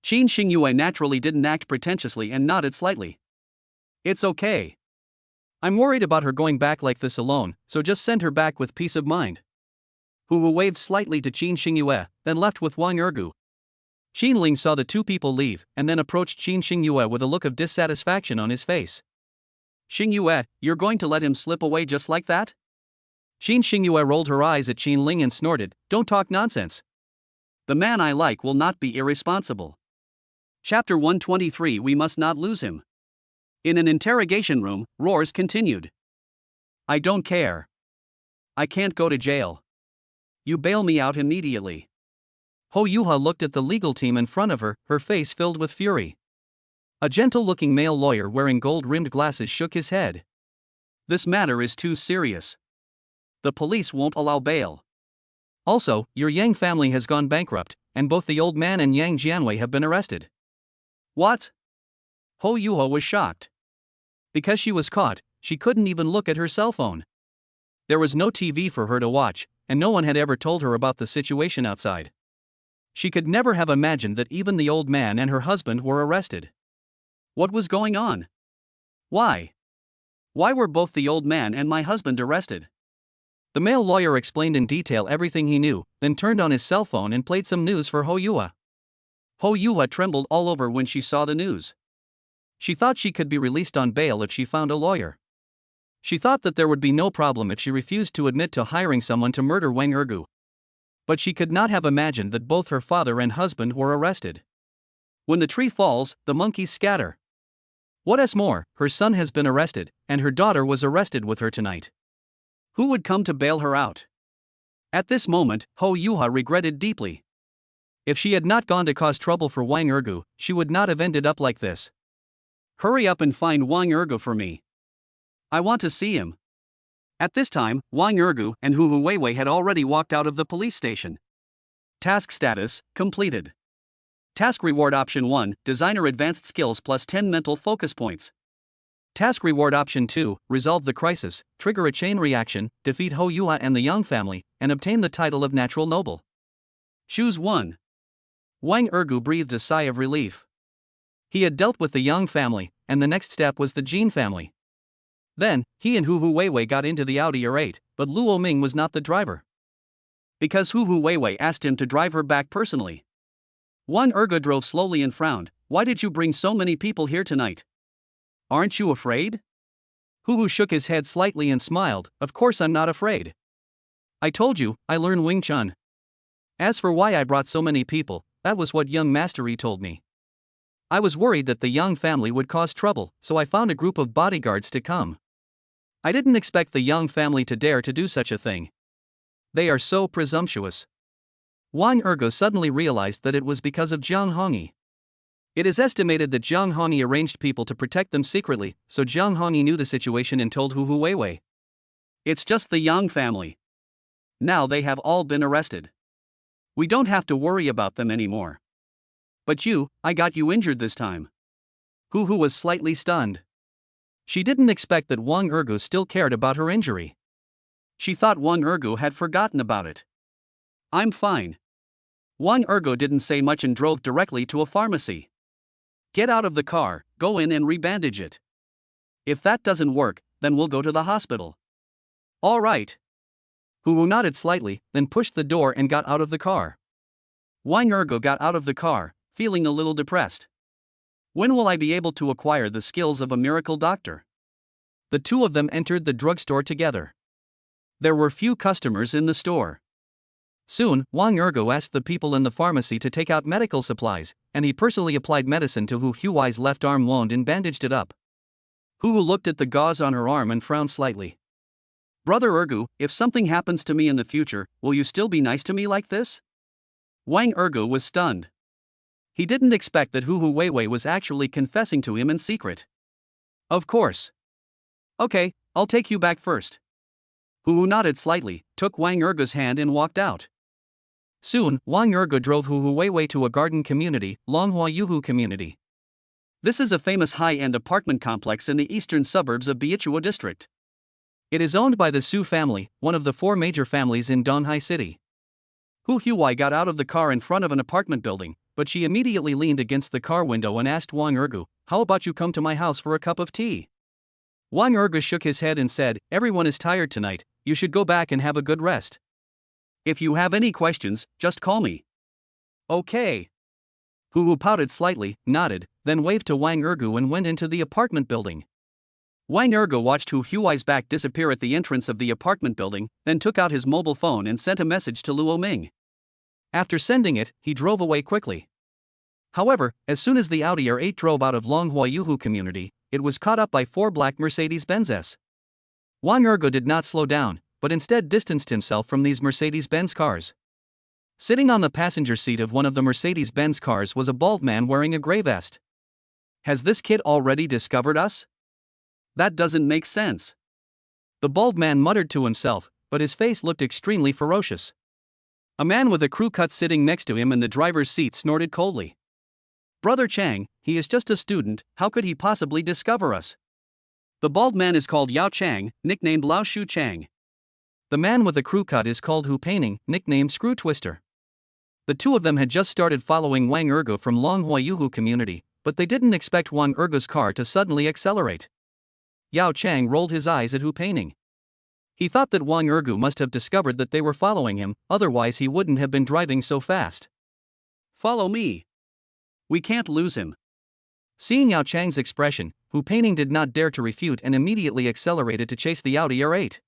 Qin Xingyue naturally didn't act pretentiously and nodded slightly. "It's okay. I'm worried about her going back like this alone, so just send her back with peace of mind." Hu waved slightly to Qin Xingyue, then left with Wang Ergu. Qin Ling saw the two people leave, and then approached Qin Xingyue with a look of dissatisfaction on his face. "Xingyue, you're going to let him slip away just like that?" Qin Xingyue rolled her eyes at Qin Ling and snorted, "Don't talk nonsense. The man I like will not be irresponsible." Chapter 123 We must not lose him. In an interrogation room, roars continued. I don't care. I can't go to jail. You bail me out immediately. Ho Yuha looked at the legal team in front of her, her face filled with fury. A gentle-looking male lawyer wearing gold-rimmed glasses shook his head. This matter is too serious. The police won't allow bail. Also, your Yang family has gone bankrupt, and both the old man and Yang Jianwei have been arrested. What? Ho Yuha was shocked. Because she was caught, she couldn't even look at her cell phone. There was no TV for her to watch, and no one had ever told her about the situation outside. She could never have imagined that even the old man and her husband were arrested. What was going on? Why? Why were both the old man and my husband arrested? The male lawyer explained in detail everything he knew, then turned on his cell phone and played some news for Ho Yuha. Ho Yuha trembled all over when she saw the news. She thought she could be released on bail if she found a lawyer. She thought that there would be no problem if she refused to admit to hiring someone to murder Wang Ergu. But she could not have imagined that both her father and husband were arrested. When the tree falls, the monkeys scatter. What is more, her son has been arrested, and her daughter was arrested with her tonight. Who would come to bail her out? At this moment, Ho Yuha regretted deeply. If she had not gone to cause trouble for Wang Ergu, she would not have ended up like this. Hurry up and find Wang Ergu for me. I want to see him. At this time, Wang Ergu and Hu Weiwei had already walked out of the police station. Task status, completed. Task reward option 1, designer advanced skills plus 10 mental focus points. Task reward option 2, resolve the crisis, trigger a chain reaction, defeat Ho Yuha and the Yang family, and obtain the title of natural noble. Choose 1. Wang Ergu breathed a sigh of relief. He had dealt with the Yang family, and the next step was the Jin family. Then, he and Hu Weiwei got into the Audi R8, but Luo Ming was not the driver. Because Hu Weiwei asked him to drive her back personally. Wang Ergu drove slowly and frowned. Why did you bring so many people here tonight? Aren't you afraid? Hu shook his head slightly and smiled. Of course I'm not afraid. I told you, I learn Wing Chun. As for why I brought so many people, that was what young Mastery told me. I was worried that the Yang family would cause trouble, so I found a group of bodyguards to come. I didn't expect the Yang family to dare to do such a thing. They are so presumptuous. Wang Ergu suddenly realized that it was because of Jiang Hongyi. It is estimated that Jiang Hongyi arranged people to protect them secretly, so Jiang Hongyi knew the situation and told Hu Weiwei. It's just the Yang family. Now they have all been arrested. We don't have to worry about them anymore. But you, I got you injured this time. Hu was slightly stunned. She didn't expect that Wang Ergu still cared about her injury. She thought Wang Ergu had forgotten about it. I'm fine. Wang Ergu didn't say much and drove directly to a pharmacy. Get out of the car, go in and rebandage it. If that doesn't work, then we'll go to the hospital. All right. Hu nodded slightly, then pushed the door and got out of the car. Wang Ergu got out of the car, feeling a little depressed. When will I be able to acquire the skills of a miracle doctor? The two of them entered the drugstore together. There were few customers in the store. Soon, Wang Ergu asked the people in the pharmacy to take out medical supplies, and he personally applied medicine to Hu Huai's left arm wound and bandaged it up. Hu looked at the gauze on her arm and frowned slightly. Brother Ergu, if something happens to me in the future, will you still be nice to me like this? Wang Ergu was stunned. He didn't expect that Hu Weiwei was actually confessing to him in secret. Of course. Okay, I'll take you back first. Hu nodded slightly, took Wang Ergu's hand and walked out. Soon, Wang Ergu drove Hu Weiwei to a garden community, Longhua Yuhu community. This is a famous high-end apartment complex in the eastern suburbs of Biichua district. It is owned by the Su family, one of the 4 major families in Donghai City. Hu Huai got out of the car in front of an apartment building, but she immediately leaned against the car window and asked Wang Ergu, "How about you come to my house for a cup of tea?" Wang Ergu shook his head and said, "Everyone is tired tonight, you should go back and have a good rest. If you have any questions, just call me." Okay. Hu pouted slightly, nodded, then waved to Wang Ergu and went into the apartment building. Wang Ergu watched Hu Huai's back disappear at the entrance of the apartment building, then took out his mobile phone and sent a message to Luo Ming. After sending it, he drove away quickly. However, as soon as the Audi R8 drove out of Longhua Yuhu community, it was caught up by 4 black Mercedes-Benzes. Wang Ergo did not slow down, but instead distanced himself from these Mercedes-Benz cars. Sitting on the passenger seat of one of the Mercedes-Benz cars was a bald man wearing a gray vest. Has this kid already discovered us? That doesn't make sense. The bald man muttered to himself, but his face looked extremely ferocious. A man with a crew cut sitting next to him in the driver's seat snorted coldly. Brother Chang, he is just a student, how could he possibly discover us? The bald man is called Yao Chang, nicknamed Lao Shu Chang. The man with the crew cut is called Hu Painting, nicknamed Screw Twister. The two of them had just started following Wang Ergo from Long Huayuhu community, but they didn't expect Wang Ergo's car to suddenly accelerate. Yao Chang rolled his eyes at Hu Painting. He thought that Wang Ergo must have discovered that they were following him, otherwise he wouldn't have been driving so fast. Follow me. We can't lose him. Seeing Yao Chang's expression, Hu Painting did not dare to refute and immediately accelerated to chase the Audi R8.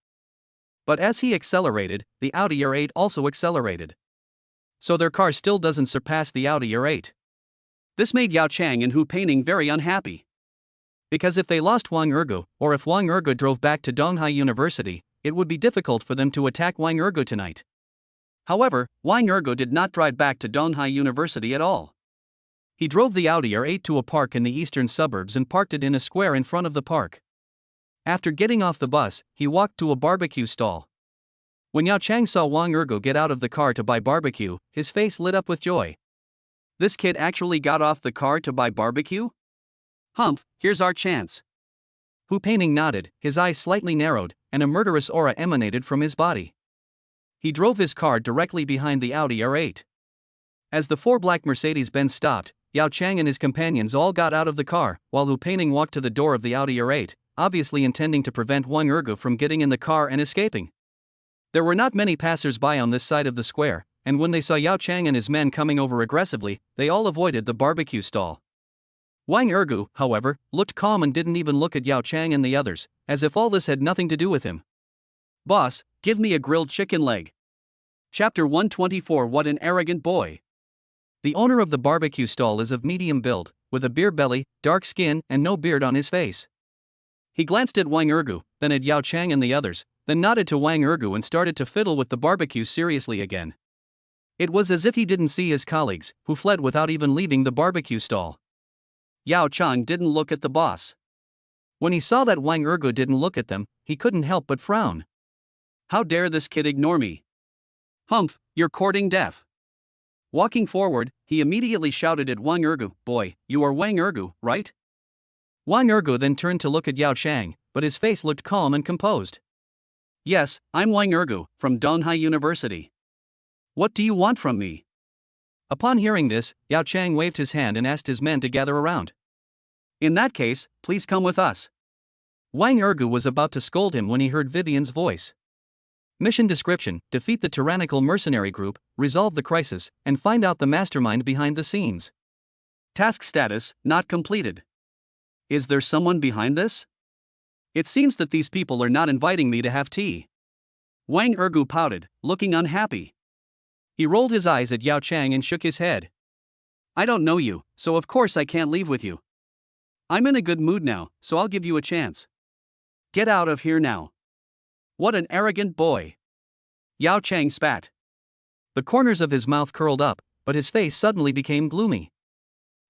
But as he accelerated, the Audi R8 also accelerated. So their car still doesn't surpass the Audi R8. This made Yao Chang and Hu Painting very unhappy. Because if they lost Wang Ergo, or if Wang Ergo drove back to Donghai University, it would be difficult for them to attack Wang Ergo tonight. However, Wang Ergo did not drive back to Donghai University at all. He drove the Audi R8 to a park in the eastern suburbs and parked it in a square in front of the park. After getting off the bus, he walked to a barbecue stall. When Yao Chang saw Wang Ergo get out of the car to buy barbecue, his face lit up with joy. This kid actually got off the car to buy barbecue? Humph, here's our chance. Hu Painting nodded, his eyes slightly narrowed, and a murderous aura emanated from his body. He drove his car directly behind the Audi R8. As the 4 black Mercedes-Benz stopped, Yao Chang and his companions all got out of the car, while Hu Painting walked to the door of the Audi R8, obviously intending to prevent Wang Ergo from getting in the car and escaping. There were not many passers-by on this side of the square, and when they saw Yao Chang and his men coming over aggressively, they all avoided the barbecue stall. Wang Ergo, however, looked calm and didn't even look at Yao Chang and the others, as if all this had nothing to do with him. Boss, give me a grilled chicken leg. Chapter 124. What an arrogant boy. The owner of the barbecue stall is of medium build, with a beer belly, dark skin, and no beard on his face. He glanced at Wang Ergo, then at Yao Chang and the others, then nodded to Wang Ergo and started to fiddle with the barbecue seriously again. It was as if he didn't see his colleagues, who fled without even leaving the barbecue stall. Yao Chang didn't look at the boss. When he saw that Wang Ergo didn't look at them, he couldn't help but frown. How dare this kid ignore me? Humph, you're courting death. Walking forward, he immediately shouted at Wang Ergo, "Boy, you are Wang Ergo, right?" Wang Ergo then turned to look at Yao Chang, but his face looked calm and composed. "Yes, I'm Wang Ergo, from Donghai University. What do you want from me?" Upon hearing this, Yao Chang waved his hand and asked his men to gather around. "In that case, please come with us." Wang Ergo was about to scold him when he heard Vivian's voice. Mission description: defeat the tyrannical mercenary group, resolve the crisis, and find out the mastermind behind the scenes. Task status: not completed. Is there someone behind this? It seems that these people are not inviting me to have tea. Wang Ergo pouted, looking unhappy. He rolled his eyes at Yao Chang and shook his head. "I don't know you, so of course I can't leave with you. I'm in a good mood now, so I'll give you a chance. Get out of here now." What an arrogant boy. Yao Chang spat. The corners of his mouth curled up, but his face suddenly became gloomy.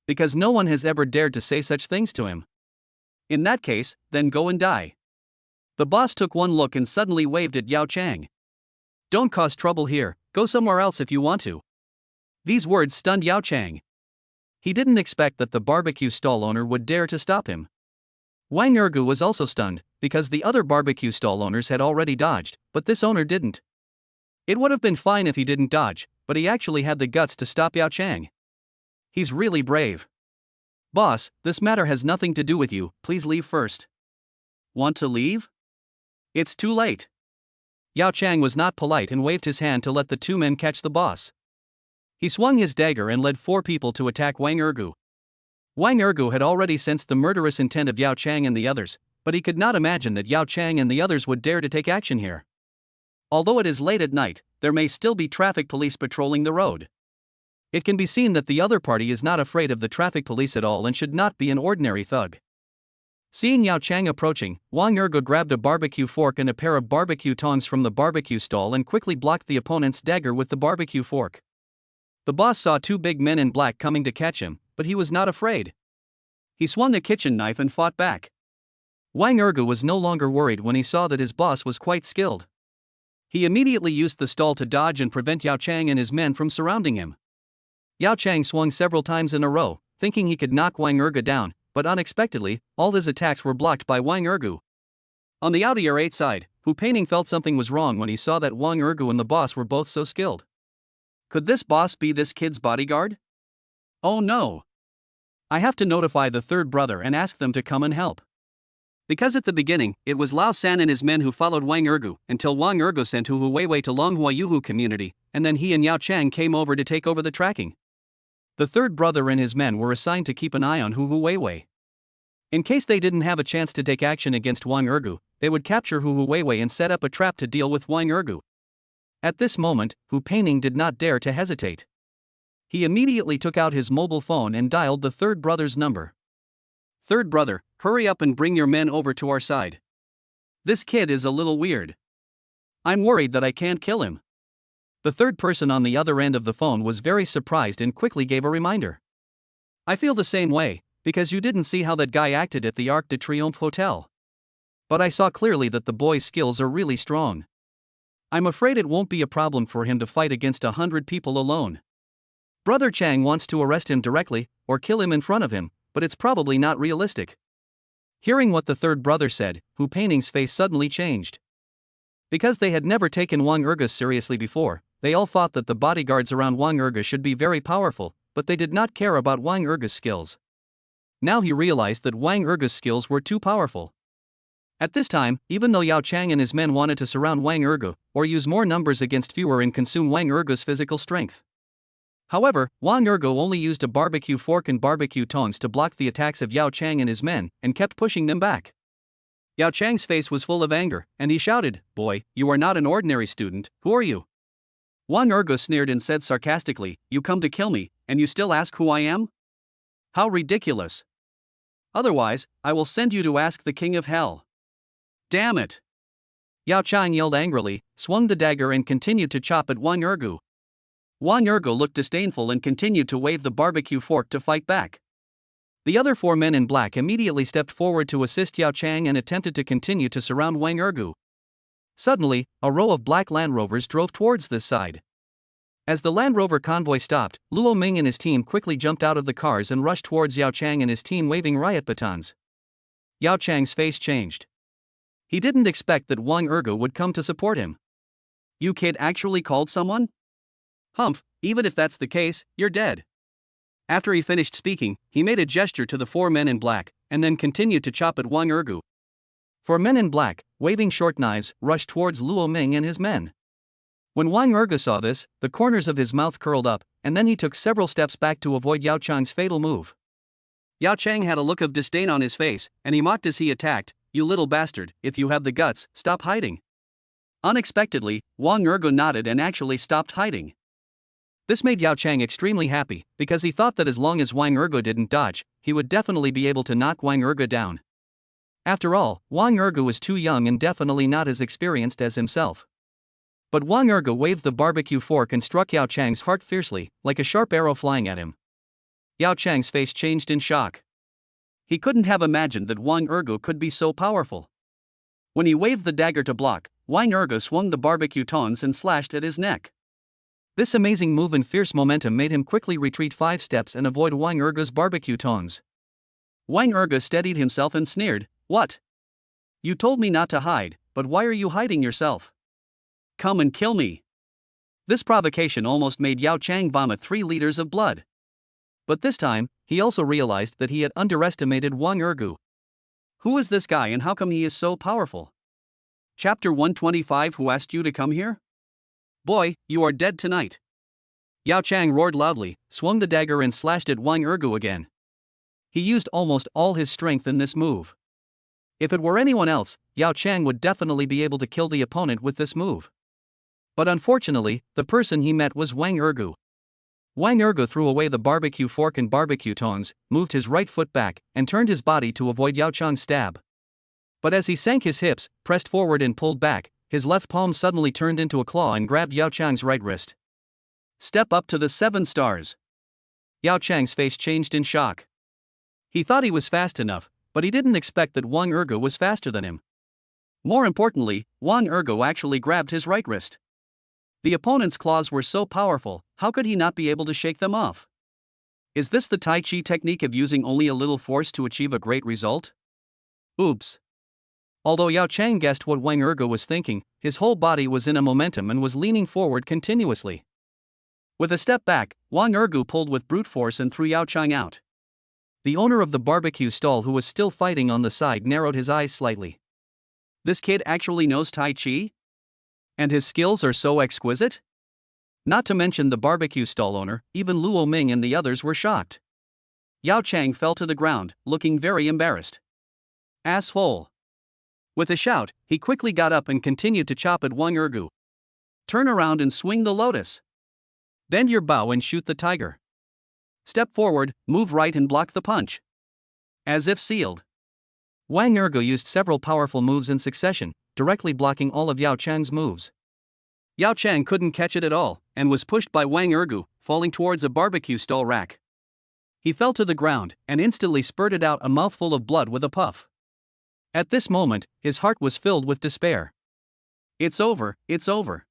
Because no one has ever dared to say such things to him. In that case, then go and die. The boss took one look and suddenly waved at Yao Chang. "Don't cause trouble here, go somewhere else if you want to." These words stunned Yao Chang. He didn't expect that the barbecue stall owner would dare to stop him. Wang Ergo was also stunned, because the other barbecue stall owners had already dodged, but this owner didn't. It would have been fine if he didn't dodge, but he actually had the guts to stop Yao Chang. He's really brave. "Boss, this matter has nothing to do with you, please leave first." Want to leave? It's too late. Yao Chang was not polite and waved his hand to let the two men catch the boss. He swung his dagger and led 4 people to attack Wang Ergo. Wang Ergo had already sensed the murderous intent of Yao Chang and the others, but he could not imagine that Yao Chang and the others would dare to take action here. Although it is late at night, there may still be traffic police patrolling the road. It can be seen that the other party is not afraid of the traffic police at all and should not be an ordinary thug. Seeing Yao Chang approaching, Wang Ergo grabbed a barbecue fork and a pair of barbecue tongs from the barbecue stall and quickly blocked the opponent's dagger with the barbecue fork. The boss saw two big men in black coming to catch him, but he was not afraid. He swung a kitchen knife and fought back. Wang Ergo was no longer worried when he saw that his boss was quite skilled. He immediately used the stall to dodge and prevent Yao Chang and his men from surrounding him. Yao Chang swung several times in a row, thinking he could knock Wang Ergo down, but unexpectedly, all his attacks were blocked by Wang Ergo. On the outer 8 side, Hu Peining felt something was wrong when he saw that Wang Ergo and the boss were both so skilled. Could this boss be this kid's bodyguard? Oh no! I have to notify the third brother and ask them to come and help. Because at the beginning, it was Lao San and his men who followed Wang Ergo until Wang Ergo sent Hu Weiwei to Longhua Yuhu community, and then he and Yao Chang came over to take over the tracking. The third brother and his men were assigned to keep an eye on Hu Weiwei. In case they didn't have a chance to take action against Wang Ergo, they would capture Hu Weiwei and set up a trap to deal with Wang Ergo. At this moment, Hu Peining did not dare to hesitate. He immediately took out his mobile phone and dialed the third brother's number. Third brother, hurry up and bring your men over to our side. This kid is a little weird. I'm worried that I can't kill him. The third person on the other end of the phone was very surprised and quickly gave a reminder. I feel the same way, because you didn't see how that guy acted at the Arc de Triomphe Hotel. But I saw clearly that the boy's skills are really strong. I'm afraid it won't be a problem for him to fight against 100 people alone. Brother Chang wants to arrest him directly, or kill him in front of him, but it's probably not realistic. Hearing what the third brother said, Hu Peining's face suddenly changed. Because they had never taken Wang Ergo seriously before, they all thought that the bodyguards around Wang Ergo should be very powerful, but they did not care about Wang Ergo's skills. Now he realized that Wang Ergo's skills were too powerful. At this time, even though Yao Chang and his men wanted to surround Wang Ergo, or use more numbers against fewer and consume Wang Ergo's physical strength. However, Wang Ergo only used a barbecue fork and barbecue tongs to block the attacks of Yao Chang and his men, and kept pushing them back. Yao Chang's face was full of anger, and he shouted, "Boy, you are not an ordinary student, who are you?" Wang Ergo sneered and said sarcastically, "You come to kill me, and you still ask who I am? How ridiculous! Otherwise, I will send you to ask the king of hell." Damn it! Yao Chang yelled angrily, swung the dagger and continued to chop at Wang Ergo. Wang Ergo looked disdainful and continued to wave the barbecue fork to fight back. The other 4 men in black immediately stepped forward to assist Yao Chang and attempted to continue to surround Wang Ergo. Suddenly, a row of black Land Rovers drove towards this side. As the Land Rover convoy stopped, Luo Ming and his team quickly jumped out of the cars and rushed towards Yao Chang and his team waving riot batons. Yao Chang's face changed. He didn't expect that Wang Ergo would come to support him. "You kid actually called someone? Humph, even if that's the case, you're dead." After he finished speaking, he made a gesture to the 4 men in black, and then continued to chop at Wang Ergo. 4 men in black, waving short knives, rushed towards Luo Ming and his men. When Wang Ergo saw this, the corners of his mouth curled up, and then he took several steps back to avoid Yao Chang's fatal move. Yao Chang had a look of disdain on his face, and he mocked as he attacked, "You little bastard, if you have the guts, stop hiding." Unexpectedly, Wang Ergo nodded and actually stopped hiding. This made Yao Chang extremely happy, because he thought that as long as Wang Ergo didn't dodge, he would definitely be able to knock Wang Ergo down. After all, Wang Ergo was too young and definitely not as experienced as himself. But Wang Ergo waved the barbecue fork and struck Yao Chang's heart fiercely, like a sharp arrow flying at him. Yao Chang's face changed in shock. He couldn't have imagined that Wang Ergo could be so powerful. When he waved the dagger to block, Wang Ergo swung the barbecue tongs and slashed at his neck. This amazing move and fierce momentum made him quickly retreat 5 steps and avoid Wang Ergo's barbecue tongs. Wang Ergo steadied himself and sneered, "What? You told me not to hide, but why are you hiding yourself? Come and kill me." This provocation almost made Yao Chang vomit 3 liters of blood. But this time, he also realized that he had underestimated Wang Ergo. Who is this guy and how come he is so powerful? Chapter 125. Who asked you to come here? Boy, you are dead tonight. Yao Chang roared loudly, swung the dagger and slashed at Wang Ergo again. He used almost all his strength in this move. If it were anyone else, Yao Chang would definitely be able to kill the opponent with this move. But unfortunately, the person he met was Wang Ergo. Wang Ergo threw away the barbecue fork and barbecue tongs, moved his right foot back, and turned his body to avoid Yao Chang's stab. But as he sank his hips, pressed forward and pulled back, his left palm suddenly turned into a claw and grabbed Yao Chang's right wrist. Step up to the 7 stars. Yao Chang's face changed in shock. He thought he was fast enough, but he didn't expect that Wang Ergo was faster than him. More importantly, Wang Ergo actually grabbed his right wrist. The opponent's claws were so powerful, how could he not be able to shake them off? Is this the Tai Chi technique of using only a little force to achieve a great result? Oops. Although Yao Chang guessed what Wang Ergo was thinking, his whole body was in a momentum and was leaning forward continuously. With a step back, Wang Ergo pulled with brute force and threw Yao Chang out. The owner of the barbecue stall, who was still fighting on the side, narrowed his eyes slightly. This kid actually knows Tai Chi? And his skills are so exquisite? Not to mention the barbecue stall owner, even Luo Ming and the others were shocked. Yao Chang fell to the ground, looking very embarrassed. Asshole. With a shout, he quickly got up and continued to chop at Wang Ergo. Turn around and swing the lotus. Bend your bow and shoot the tiger. Step forward, move right and block the punch. As if sealed. Wang Ergo used several powerful moves in succession, directly blocking all of Yao Chang's moves. Yao Chang couldn't catch it at all, and was pushed by Wang Ergo, falling towards a barbecue stall rack. He fell to the ground, and instantly spurted out a mouthful of blood with a puff. At this moment, his heart was filled with despair. It's over, it's over.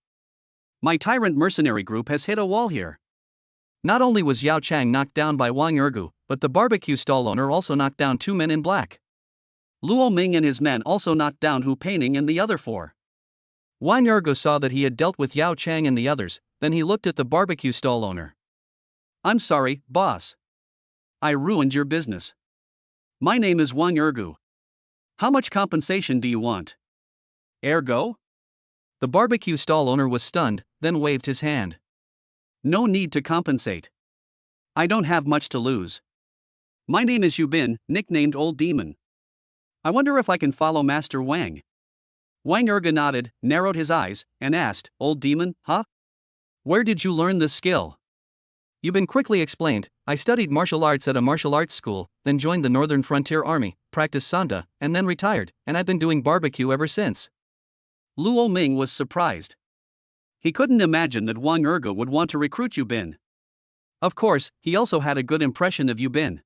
My tyrant mercenary group has hit a wall here. Not only was Yao Chang knocked down by Wang Ergo, but the barbecue stall owner also knocked down 2 men in black. Luo Ming and his men also knocked down Hu Peining and the other 4. Wang Ergo saw that he had dealt with Yao Chang and the others, then he looked at the barbecue stall owner. I'm sorry, boss. I ruined your business. My name is Wang Ergo. How much compensation do you want? Ergo? The barbecue stall owner was stunned, then waved his hand. No need to compensate. I don't have much to lose. My name is Yubin, nicknamed Old Demon. I wonder if I can follow Master Wang. Wang Ergo nodded, narrowed his eyes, and asked, Old Demon, huh? Where did you learn this skill? Yubin quickly explained, I studied martial arts at a martial arts school, then joined the Northern Frontier Army, practiced Sanda, and then retired, and I've been doing barbecue ever since. Luo Ming was surprised. He couldn't imagine that Wang Ergo would want to recruit Yubin. Of course, he also had a good impression of Yubin.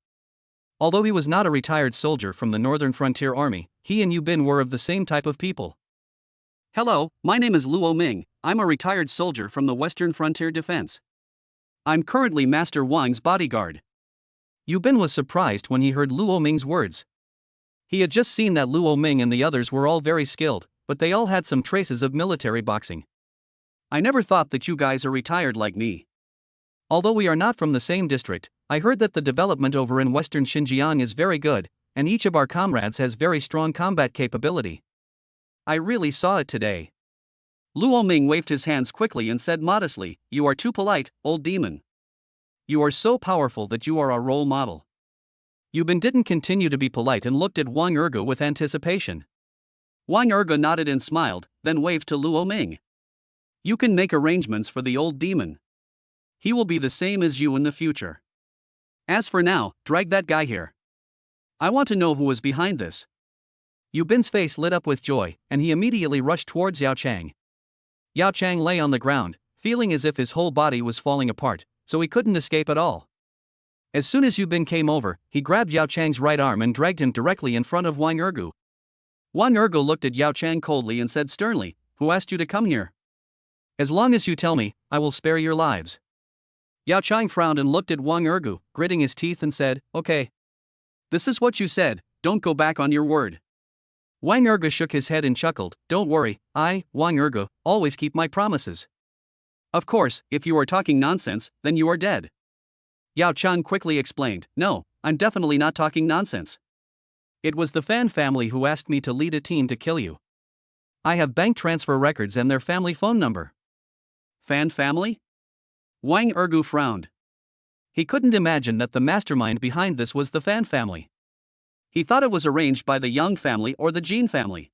Although he was not a retired soldier from the Northern Frontier Army, he and Yubin were of the same type of people. Hello, my name is Luo Ming, I'm a retired soldier from the Western Frontier Defense. I'm currently Master Wang's bodyguard. Yubin was surprised when he heard Luo Ming's words. He had just seen that Luo Ming and the others were all very skilled, but they all had some traces of military boxing. I never thought that you guys are retired like me. Although we are not from the same district, I heard that the development over in Western Xinjiang is very good, and each of our comrades has very strong combat capability. I really saw it today. Luo Ming waved his hands quickly and said modestly, You are too polite, old demon. You are so powerful that you are our role model. Yubin didn't continue to be polite and looked at Wang Ergo with anticipation. Wang Ergo nodded and smiled, then waved to Luo Ming. You can make arrangements for the old demon. He will be the same as you in the future. As for now, drag that guy here. I want to know who is behind this. Yubin's face lit up with joy, and he immediately rushed towards Yao Chang. Yao Chang lay on the ground, feeling as if his whole body was falling apart, so he couldn't escape at all. As soon as Yubin came over, he grabbed Yao Chang's right arm and dragged him directly in front of Wang Ergo. Wang Ergo looked at Yao Chang coldly and said sternly, Who asked you to come here? As long as you tell me, I will spare your lives. Yao Chang frowned and looked at Wang Ergo, gritting his teeth and said, Okay. This is what you said, don't go back on your word. Wang Ergo shook his head and chuckled, Don't worry, I, Wang Ergo, always keep my promises. Of course, if you are talking nonsense, then you are dead. Yao Chang quickly explained, No, I'm definitely not talking nonsense. It was the Fan family who asked me to lead a team to kill you. I have bank transfer records and their family phone number. Fan family? Wang Ergo frowned. He couldn't imagine that the mastermind behind this was the Fan family. He thought it was arranged by the Yong family or the Jin family.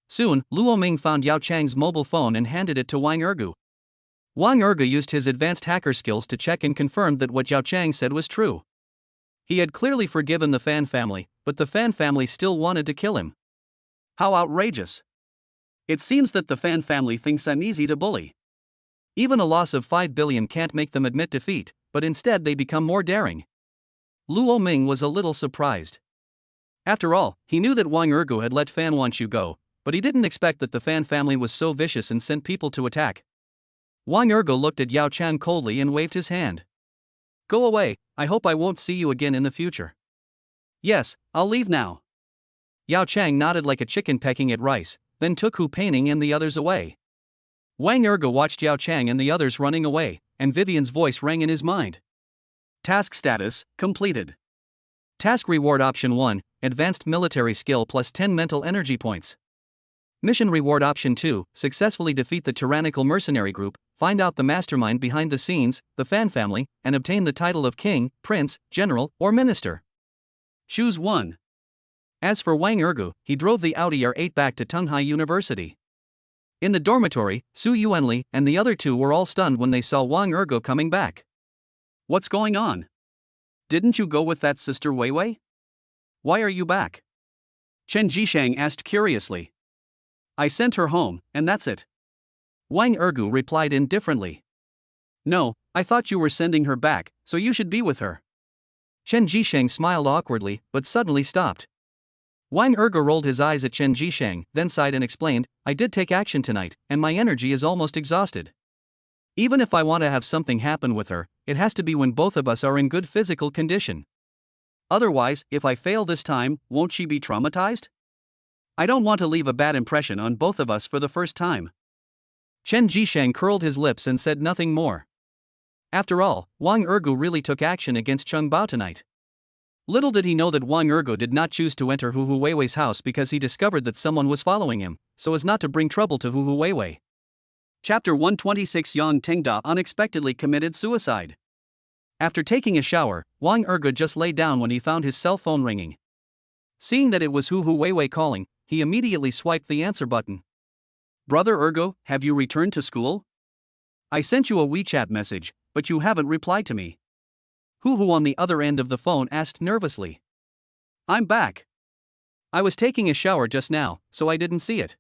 Soon, Luo Ming found Yao Chang's mobile phone and handed it to Wang Ergo. Wang Ergu used his advanced hacker skills to check and confirm that what Yao Chang said was true. He had clearly forgiven the Fan family, but the Fan family still wanted to kill him. How outrageous! It seems that the Fan family thinks I'm easy to bully. Even a loss of 5 billion can't make them admit defeat, but instead they become more daring. Lu Oming was a little surprised. After all, he knew that Wang Ergu had let Fan Wanshu go, but he didn't expect that the Fan family was so vicious and sent people to attack. Wang Ergu looked at Yao Chang coldly and waved his hand. Go away, I hope I won't see you again in the future. Yes, I'll leave now. Yao Chang nodded like a chicken pecking at rice, then took Hu Painting and the others away. Wang Ergu watched Yao Chang and the others running away, and Vivian's voice rang in his mind. Task status, completed. Task reward option 1, advanced military skill plus 10 mental energy points. Mission reward option 2, successfully defeat the tyrannical mercenary group, find out the mastermind behind the scenes, the Fan family, and obtain the title of king, prince, general, or minister. Choose 1. As for Wang Ergu, he drove the Audi R8 back to Tunghai University. In the dormitory, Su Yuanli and the other two were all stunned when they saw Wang Ergu coming back. What's going on? Didn't you go with that sister Wei Wei? Why are you back? Chen Jishang asked curiously. I sent her home, and that's it. Wang Ergu replied indifferently. No, I thought you were sending her back, so you should be with her. Chen Jishang smiled awkwardly, but suddenly stopped. Wang Ergu rolled his eyes at Chen Jishang, then sighed and explained, I did take action tonight, and my energy is almost exhausted. Even if I want to have something happen with her, it has to be when both of us are in good physical condition. Otherwise, if I fail this time, won't she be traumatized? I don't want to leave a bad impression on both of us for the first time. Chen Jishang curled his lips and said nothing more. After all, Wang Ergu really took action against Cheng Bao tonight. Little did he know that Wang Ergu did not choose to enter Hu Weiwei's house because he discovered that someone was following him, so as not to bring trouble to Hu Weiwei. Chapter 126 Yang Tengda unexpectedly committed suicide. After taking a shower, Wang Ergu just lay down when he found his cell phone ringing. Seeing that it was Hu Weiwei calling, he immediately swiped the answer button. Brother Ergu, have you returned to school? I sent you a WeChat message, but you haven't replied to me. Hu on the other end of the phone asked nervously. I'm back. I was taking a shower just now, so I didn't see it.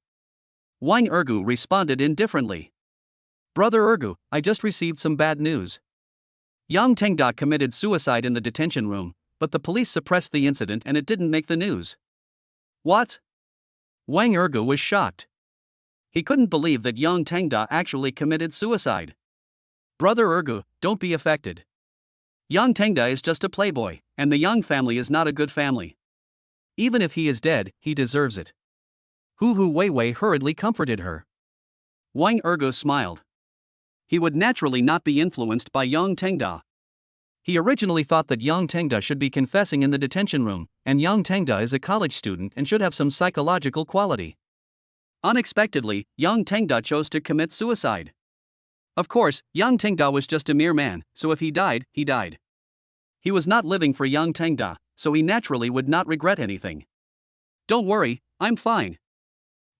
Wang Ergu responded indifferently. Brother Ergu, I just received some bad news. Yang Tengda committed suicide in the detention room, but the police suppressed the incident and it didn't make the news. What? Wang Ergu was shocked. He couldn't believe that Yang Tengda actually committed suicide. Brother Ergu, don't be affected. Yang Tengda is just a playboy, and the Yang family is not a good family. Even if he is dead, he deserves it. Hu Weiwei hurriedly comforted her. Wang Ergu smiled. He would naturally not be influenced by Yang Tengda. He originally thought that Yang Tengda should be confessing in the detention room, and Yang Tengda is a college student and should have some psychological quality. Unexpectedly, Yang Tengda chose to commit suicide. Of course, Yang Tengda was just a mere man, so if he died, he died. He was not living for Yang Tengda, so he naturally would not regret anything. Don't worry, I'm fine.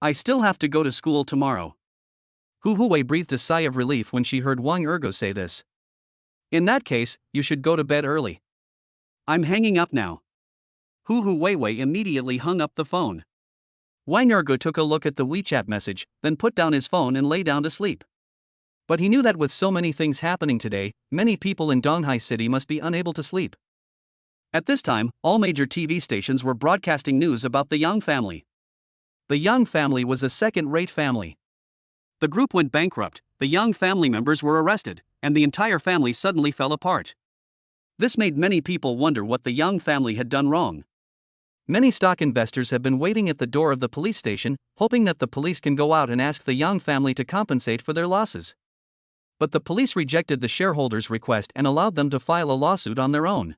I still have to go to school tomorrow. Hu Wei breathed a sigh of relief when she heard Wang Ergu say this. In that case, you should go to bed early. I'm hanging up now. Hu Weiwei immediately hung up the phone. Wang Ergu took a look at the WeChat message, then put down his phone and lay down to sleep. But he knew that with so many things happening today, many people in Donghai City must be unable to sleep. At this time, all major TV stations were broadcasting news about the Yang family. The Yang family was a second-rate family. The group went bankrupt, the Yang family members were arrested, and the entire family suddenly fell apart. This made many people wonder what the Yang family had done wrong. Many stock investors have been waiting at the door of the police station, hoping that the police can go out and ask the Yang family to compensate for their losses. But the police rejected the shareholders' request and allowed them to file a lawsuit on their own.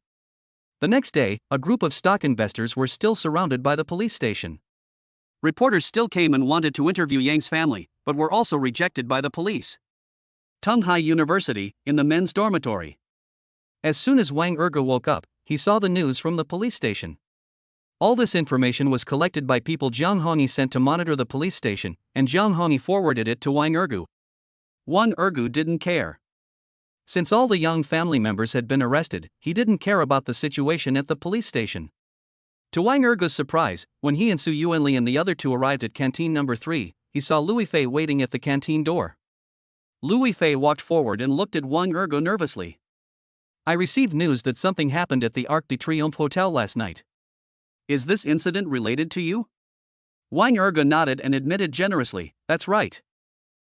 The next day, a group of stock investors were still surrounded by the police station. Reporters still came and wanted to interview Yang's family, but were also rejected by the police. Tunghai University, in the men's dormitory. As soon as Wang Ergu woke up, he saw the news from the police station. All this information was collected by people Jiang Hongyi sent to monitor the police station, and Jiang Hongyi forwarded it to Wang Ergu. Wang Ergu didn't care. Since all the Yong family members had been arrested, he didn't care about the situation at the police station. To Wang Ergu's surprise, when he and Su Yuanli and the other two arrived at canteen number 3, he saw Lu Fei waiting at the canteen door. Lu Fei walked forward and looked at Wang Ergu nervously. I received news that something happened at the Arc de Triomphe Hotel last night. Is this incident related to you? Wang Ergu nodded and admitted generously, that's right.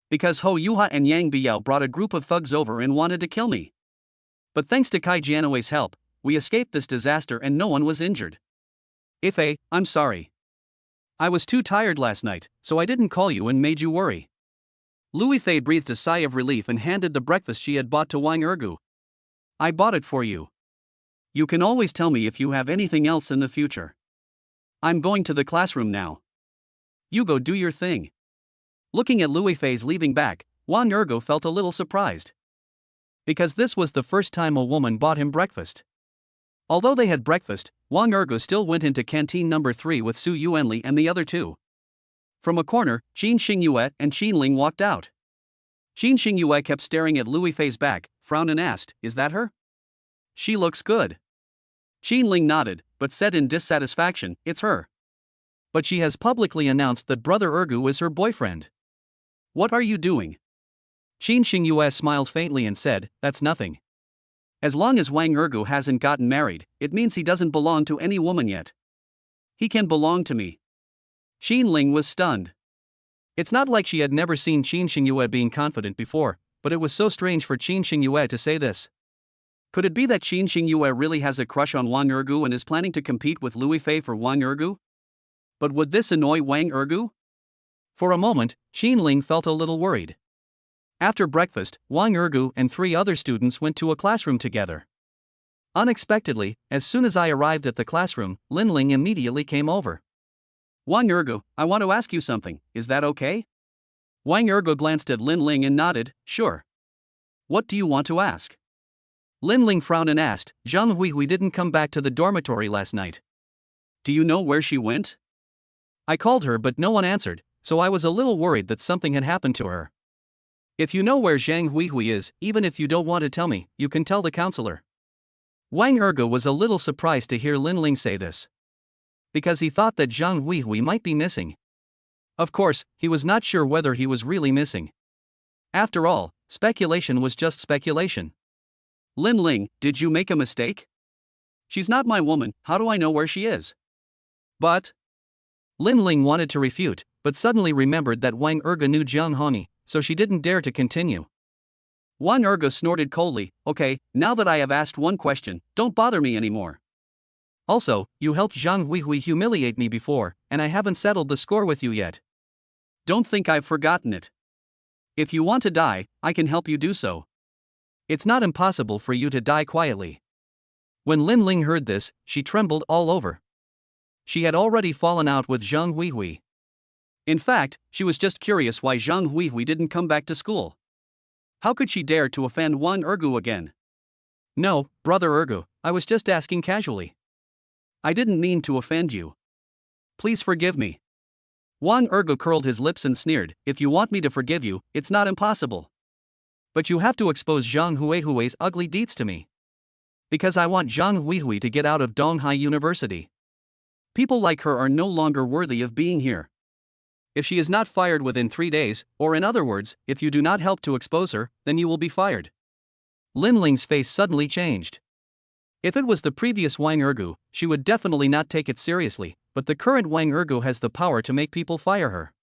Because Ho Yuha and Yang Biao brought a group of thugs over and wanted to kill me. But thanks to Kai Jianwei's help, we escaped this disaster and no one was injured. Ife, I'm sorry. I was too tired last night, so I didn't call you and made you worry. Lu Fei breathed a sigh of relief and handed the breakfast she had bought to Wang Ergu. I bought it for you. You can always tell me if you have anything else in the future. I'm going to the classroom now. You go do your thing. Looking at Lu Fei's leaving back, Wang Ergu felt a little surprised. Because this was the first time a woman bought him breakfast. Although they had breakfast, Wang Ergu still went into canteen number 3 with Su Yuanli and the other two. From a corner, Qin Xingyue and Qin Ling walked out. Qin Xingyue kept staring at Lu Fei's back, frowned and asked, is that her? She looks good. Qin Ling nodded, but said in dissatisfaction, it's her. But she has publicly announced that Brother Ergu is her boyfriend. What are you doing? Qin Xingyue smiled faintly and said, that's nothing. As long as Wang Ergu hasn't gotten married, it means he doesn't belong to any woman yet. He can belong to me. Qin Ling was stunned. It's not like she had never seen Qin Xingyue being confident before, but it was so strange for Qin Xingyue to say this. Could it be that Qin Xingyue really has a crush on Wang Ergu and is planning to compete with Lu Fei for Wang Ergu? But would this annoy Wang Ergu? For a moment, Qin Ling felt a little worried. After breakfast, Wang Ergu and 3 other students went to a classroom together. Unexpectedly, as soon as I arrived at the classroom, Lin Ling immediately came over. Wang Ergu, I want to ask you something, is that okay? Wang Ergu glanced at Lin Ling and nodded, sure. What do you want to ask? Lin Ling frowned and asked, Zhang Huihui didn't come back to the dormitory last night. Do you know where she went? I called her but no one answered, so I was a little worried that something had happened to her. If you know where Zhang Huihui is, even if you don't want to tell me, you can tell the counselor. Wang Ergu was a little surprised to hear Lin Ling say this. Because he thought that Zhang Huihui might be missing. Of course, he was not sure whether he was really missing. After all, speculation was just speculation. Lin Ling, did you make a mistake? She's not my woman, how do I know where she is? But Lin Ling wanted to refute, but suddenly remembered that Wang Ergu knew Jiang Honi, so she didn't dare to continue. Wang Ergu snorted coldly, okay, now that I have asked one question, don't bother me anymore. Also, you helped Zhang Huihui humiliate me before, and I haven't settled the score with you yet. Don't think I've forgotten it. If you want to die, I can help you do so. It's not impossible for you to die quietly. When Lin Ling heard this, she trembled all over. She had already fallen out with Zhang Huihui. In fact, she was just curious why Zhang Huihui didn't come back to school. How could she dare to offend Wang Ergu again? No, Brother Ergu, I was just asking casually. I didn't mean to offend you. Please forgive me. Wang Ergu curled his lips and sneered, if you want me to forgive you, it's not impossible. But you have to expose Zhang Huihui's ugly deeds to me. Because I want Zhang Huihui to get out of Donghai University. People like her are no longer worthy of being here. If she is not fired within 3 days, or in other words, if you do not help to expose her, then you will be fired. Lin Ling's face suddenly changed. If it was the previous Wang Ergu, she would definitely not take it seriously, but the current Wang Ergu has the power to make people fire her.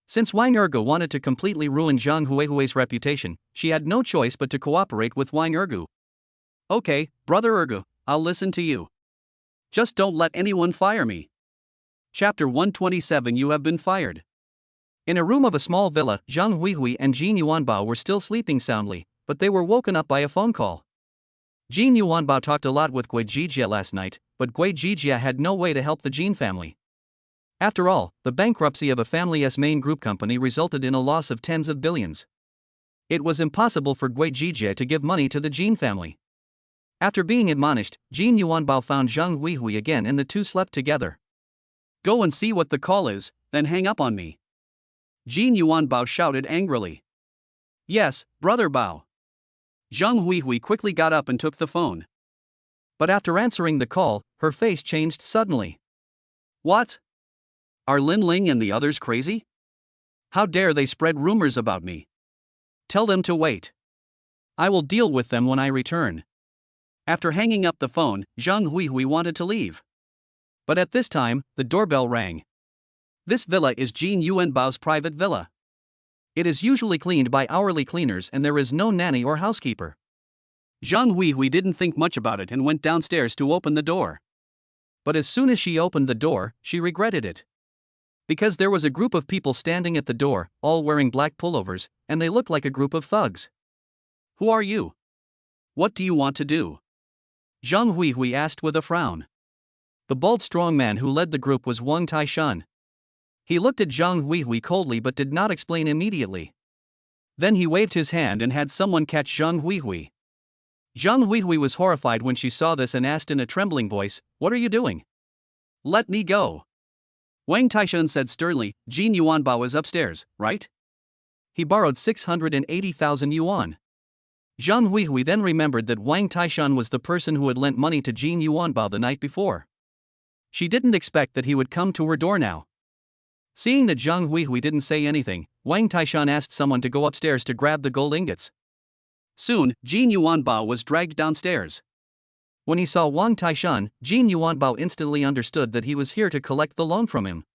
Since Wang Ergu wanted to completely ruin Zhang Huihui's reputation, she had no choice but to cooperate with Wang Ergu. Okay, Brother Ergu, I'll listen to you. Just don't let anyone fire me. Chapter 127 You have been fired. In a room of a small villa, Zhang Huihui and Jin Yuanbao were still sleeping soundly, but they were woken up by a phone call. Jin Yuanbao talked a lot with Gui Jijia last night, but Gui Jijia had no way to help the Jin family. After all, the bankruptcy of a family's main group company resulted in a loss of tens of billions. It was impossible for Gui Jijia to give money to the Jin family. After being admonished, Jin Yuanbao found Zhang Huihui again and the two slept together. Go and see what the call is, then hang up on me. Jin Yuanbao shouted angrily. Yes, brother Bao. Zhang Huihui quickly got up and took the phone. But after answering the call, her face changed suddenly. What? Are Lin Ling and the others crazy? How dare they spread rumors about me? Tell them to wait. I will deal with them when I return. After hanging up the phone, Zhang Huihui wanted to leave. But at this time, the doorbell rang. This villa is Jin Yuan Bao's private villa. It is usually cleaned by hourly cleaners and there is no nanny or housekeeper. Zhang Huihui didn't think much about it and went downstairs to open the door. But as soon as she opened the door, she regretted it. Because there was a group of people standing at the door, all wearing black pullovers, and they looked like a group of thugs. Who are you? What do you want to do? Zhang Huihui asked with a frown. The bald strong man who led the group was Wang Taishan. He looked at Zhang Huihui coldly but did not explain immediately. Then he waved his hand and had someone catch Zhang Huihui. Zhang Huihui was horrified when she saw this and asked in a trembling voice, "What are you doing?" "Let me go." Wang Taishan said sternly, "Jin Yuan Bao is upstairs, right? He borrowed 680,000 yuan. Zhang Huihui then remembered that Wang Taishan was the person who had lent money to Jin Yuan Bao the night before. She didn't expect that he would come to her door now. Seeing that Zhang Huihui didn't say anything, Wang Taishan asked someone to go upstairs to grab the gold ingots. Soon, Jin Yuan Bao was dragged downstairs. When he saw Wang Taishan, Jin Yuan Bao instantly understood that he was here to collect the loan from him.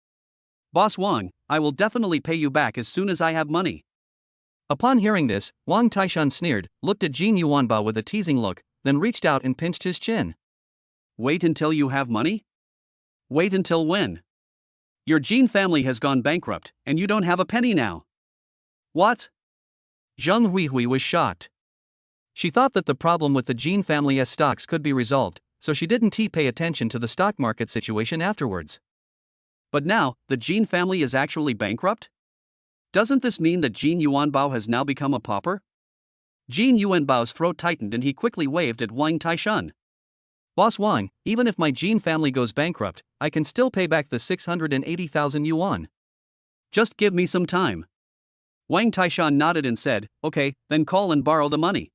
"Boss Wang, I will definitely pay you back as soon as I have money." Upon hearing this, Wang Taishan sneered, looked at Jin Yuan Bao with a teasing look, then reached out and pinched his chin. "Wait until you have money? Wait until when? Your Jin family has gone bankrupt, and you don't have a penny now." "What?" Zhang Huihui was shocked. She thought that the problem with the Jin family's stocks could be resolved, so she didn't pay attention to the stock market situation afterwards. But now, the Jin family is actually bankrupt? Doesn't this mean that Jin Yuan Bao has now become a pauper? Jin Yuan Bao's throat tightened and he quickly waved at Wang Taishan. "Boss Wang, even if my Jin family goes bankrupt, I can still pay back the 680,000 yuan. Just give me some time." Wang Taishan nodded and said, "Okay, then call and borrow the money.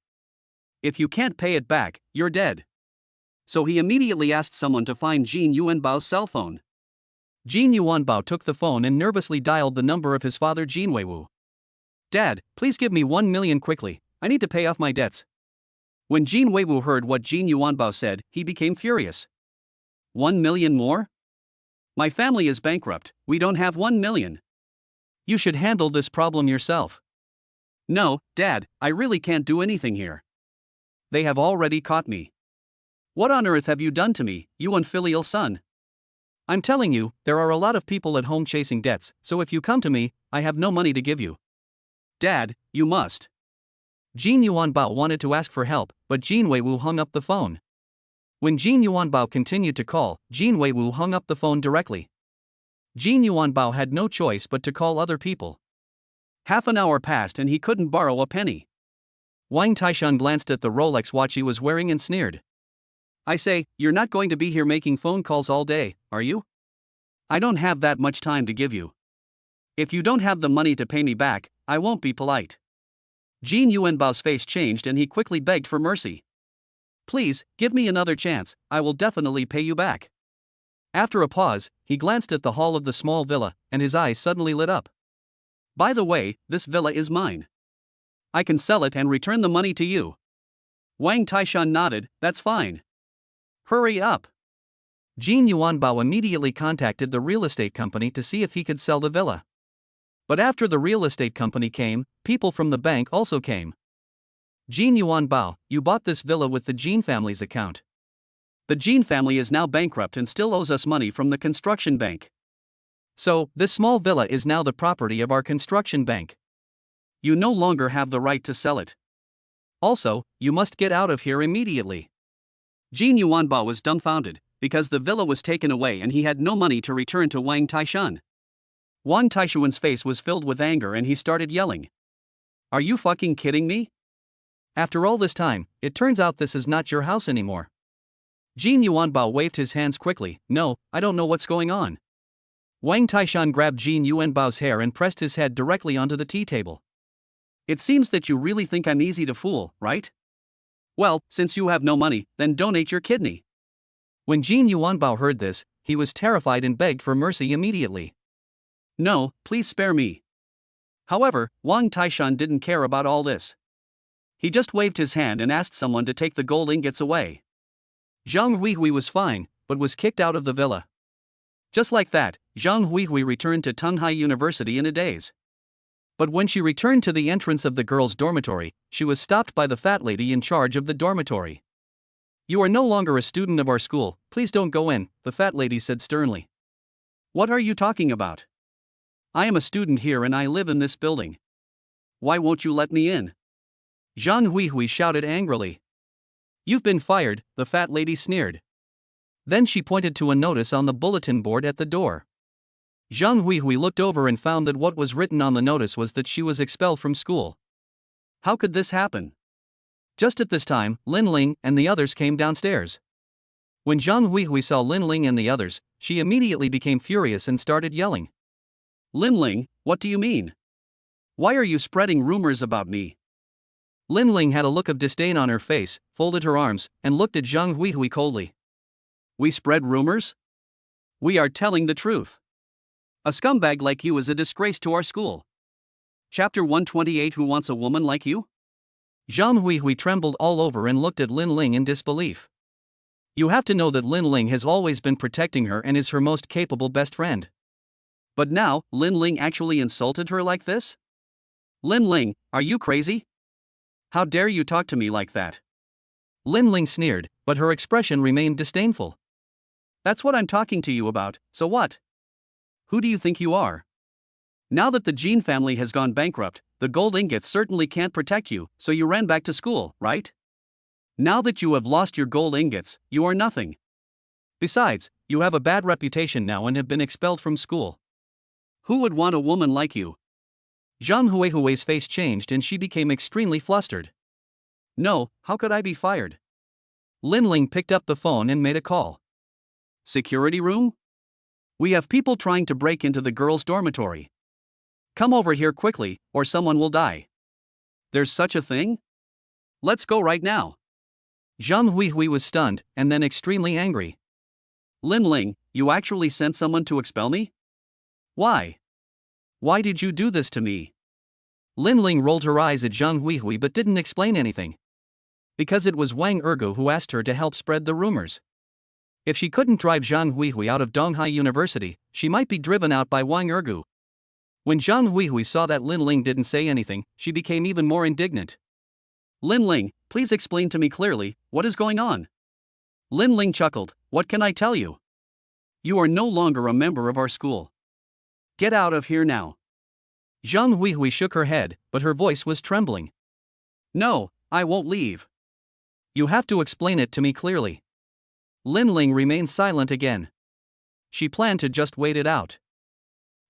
If you can't pay it back, you're dead." So he immediately asked someone to find Jin Yuan Bao's cell phone. Jin Yuan Bao took the phone and nervously dialed the number of his father Jin Weiwu. "Dad, please give me 1 million quickly, I need to pay off my debts." When Jin Weiwu heard what Jin Yuan Bao said, he became furious. 1 million more? My family is bankrupt, we don't have 1 million. You should handle this problem yourself. No, Dad, I really can't do anything here. They have already caught me. What on earth have you done to me, you unfilial son? I'm telling you, there are a lot of people at home chasing debts, so if you come to me, I have no money to give you. Dad, you must. Jin Yuan Bao wanted to ask for help, but Jin Weiwu hung up the phone. When Jin Yuan Bao continued to call, Jin Weiwu hung up the phone directly. Jin Yuan Bao had no choice but to call other people. Half an hour passed and he couldn't borrow a penny. Wang Taishan glanced at the Rolex watch he was wearing and sneered. "I say, you're not going to be here making phone calls all day, are you? I don't have that much time to give you. If you don't have the money to pay me back, I won't be polite." Jin Yuan Bao's face changed and he quickly begged for mercy. "Please, give me another chance, I will definitely pay you back." After a pause, he glanced at the hall of the small villa, and his eyes suddenly lit up. "By the way, this villa is mine. I can sell it and return the money to you." Wang Taishan nodded, "That's fine. Hurry up." Jin Yuan Bao immediately contacted the real estate company to see if he could sell the villa. But after the real estate company came, people from the bank also came. "Jin Yuan Bao, you bought this villa with the Jin family's account. The Jin family is now bankrupt and still owes us money from the construction bank. So, this small villa is now the property of our construction bank. You no longer have the right to sell it. Also, you must get out of here immediately." Jin Yuan Bao was dumbfounded, because the villa was taken away and he had no money to return to Wang Taishan. Wang Taishuan's face was filled with anger and he started yelling. "Are you fucking kidding me? After all this time, it turns out this is not your house anymore." Jin Yuan Bao waved his hands quickly. "No, I don't know what's going on." Wang Taishan grabbed Jin Yuan Bao's hair and pressed his head directly onto the tea table. It seems that you really think I'm easy to fool, right? Well, since you have no money, then donate your kidney. When Jin Yuanbao heard this, he was terrified and begged for mercy immediately. No, please spare me. However, Wang Taishan didn't care about all this. He just waved his hand and asked someone to take the gold ingots away. Zhang Huihui was fine, but was kicked out of the villa. Just like that, Zhang Huihui returned to Tunghai University in a daze. But when she returned to the entrance of the girls' dormitory, she was stopped by the fat lady in charge of the dormitory. You are no longer a student of our school, please don't go in, the fat lady said sternly. What are you talking about? I am a student here and I live in this building. Why won't you let me in? Zhang Huihui shouted angrily. You've been fired, the fat lady sneered. Then she pointed to a notice on the bulletin board at the door. Zhang Huihui looked over and found that what was written on the notice was that she was expelled from school. How could this happen? Just at this time, Lin Ling and the others came downstairs. When Zhang Huihui saw Lin Ling and the others, she immediately became furious and started yelling. Lin Ling, what do you mean? Why are you spreading rumors about me? Lin Ling had a look of disdain on her face, folded her arms, and looked at Zhang Huihui coldly. We spread rumors? We are telling the truth. A scumbag like you is a disgrace to our school. Chapter 128 Who wants a woman like you? Zhang Huihui trembled all over and looked at Lin Ling in disbelief. You have to know that Lin Ling has always been protecting her and is her most capable best friend. But now, Lin Ling actually insulted her like this? Lin Ling, are you crazy? How dare you talk to me like that? Lin Ling sneered, but her expression remained disdainful. That's what I'm talking to you about, so what? Who do you think you are? Now that the Jin family has gone bankrupt, the gold ingots certainly can't protect you, so you ran back to school, right? Now that you have lost your gold ingots, you are nothing. Besides, you have a bad reputation now and have been expelled from school. Who would want a woman like you? Zhang Huihui's face changed and she became extremely flustered. No, how could I be fired? Lin Ling picked up the phone and made a call. Security room? We have people trying to break into the girls' dormitory. Come over here quickly, or someone will die. There's such a thing? Let's go right now. Zhang Huihui was stunned, and then extremely angry. Lin Ling, you actually sent someone to expel me? Why? Why did you do this to me? Lin Ling rolled her eyes at Zhang Huihui but didn't explain anything. Because it was Wang Ergu who asked her to help spread the rumors. If she couldn't drive Zhang Huihui out of Donghai University, she might be driven out by Wang Ergu. When Zhang Huihui saw that Lin Ling didn't say anything, she became even more indignant. Lin Ling, please explain to me clearly, what is going on? Lin Ling chuckled, what can I tell you? You are no longer a member of our school. Get out of here now. Zhang Huihui shook her head, but her voice was trembling. No, I won't leave. You have to explain it to me clearly. Lin Ling remained silent again. She planned to just wait it out.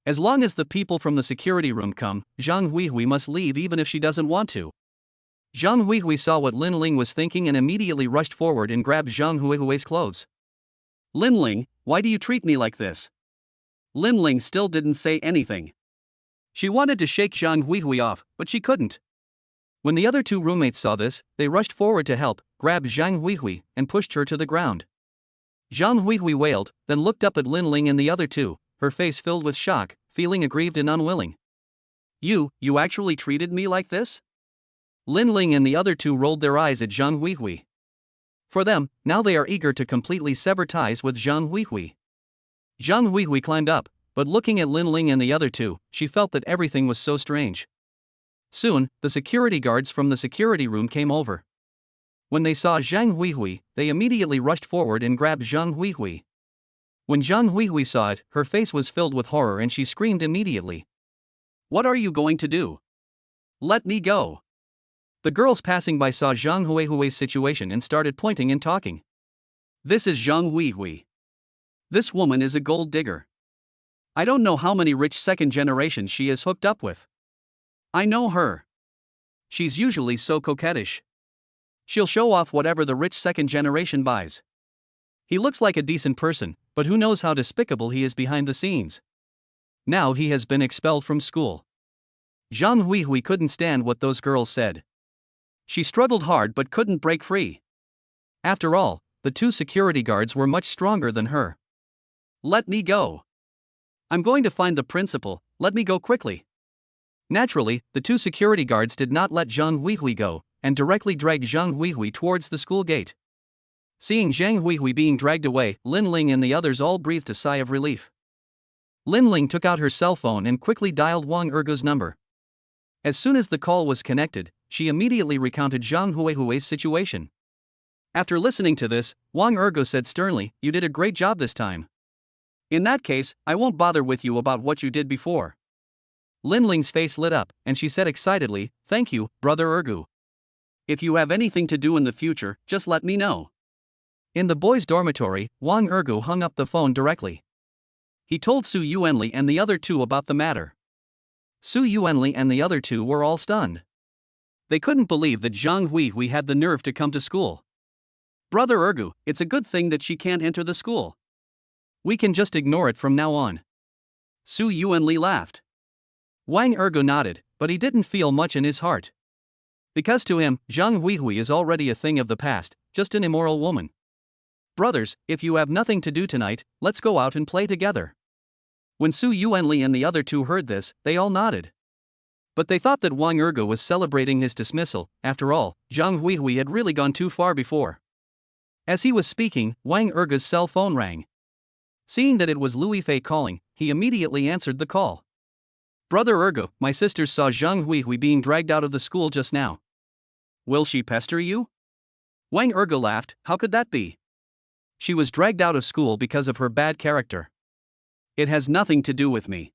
As long as the people from the security room come, Zhang Huihui must leave even if she doesn't want to. Zhang Huihui saw what Lin Ling was thinking and immediately rushed forward and grabbed Zhang Huihui's clothes. Lin Ling, why do you treat me like this? Lin Ling still didn't say anything. She wanted to shake Zhang Huihui off, but she couldn't. When the other two roommates saw this, they rushed forward to help, grabbed Zhang Huihui, and pushed her to the ground. Zhang Huihui wailed, then looked up at Lin Ling and the other two, her face filled with shock, feeling aggrieved and unwilling. You actually treated me like this? Lin Ling and the other two rolled their eyes at Zhang Huihui. For them, now they are eager to completely sever ties with Zhang Huihui. Zhang Huihui climbed up, but looking at Lin Ling and the other two, she felt that everything was so strange. Soon, the security guards from the security room came over. When they saw Zhang Huihui, they immediately rushed forward and grabbed Zhang Huihui. When Zhang Huihui saw it, her face was filled with horror and she screamed immediately. What are you going to do? Let me go. The girls passing by saw Zhang Huihui's situation and started pointing and talking. This is Zhang Huihui. This woman is a gold digger. I don't know how many rich second generations she is hooked up with. I know her. She's usually so coquettish. She'll show off whatever the rich second generation buys. He looks like a decent person, but who knows how despicable he is behind the scenes. Now he has been expelled from school. Zhang Huihui couldn't stand what those girls said. She struggled hard but couldn't break free. After all, the two security guards were much stronger than her. Let me go. I'm going to find the principal, let me go quickly. Naturally, the two security guards did not let Zhang Huihui go, and directly dragged Zhang Huihui towards the school gate. Seeing Zhang Huihui being dragged away, Lin Ling and the others all breathed a sigh of relief. Lin Ling took out her cell phone and quickly dialed Wang Ergo's number. As soon as the call was connected, she immediately recounted Zhang Huihui's situation. After listening to this, Wang Ergo said sternly, "You did a great job this time. In that case, I won't bother with you about what you did before." Lin Ling's face lit up, and she said excitedly, "Thank you, Brother Ergo. If you have anything to do in the future, just let me know." In the boys' dormitory, Wang Ergo hung up the phone directly. He told Su Yuanli and the other two about the matter. Su Yuanli and the other two were all stunned. They couldn't believe that Zhang Huihui had the nerve to come to school. "Brother Ergo, it's a good thing that she can't enter the school. We can just ignore it from now on." Su Yuanli laughed. Wang Ergo nodded, but he didn't feel much in his heart. Because to him, Zhang Huihui is already a thing of the past, just an immoral woman. "Brothers, if you have nothing to do tonight, let's go out and play together." When Su Yuanli and the other two heard this, they all nodded. But they thought that Wang Ergo was celebrating his dismissal. After all, Zhang Huihui had really gone too far before. As he was speaking, Wang Ergo's cell phone rang. Seeing that it was Lu Fei calling, he immediately answered the call. "Brother Ergo, my sisters saw Zhang Huihui being dragged out of the school just now. Will she pester you?" Wang Ergo laughed. "How could that be? She was dragged out of school because of her bad character. It has nothing to do with me."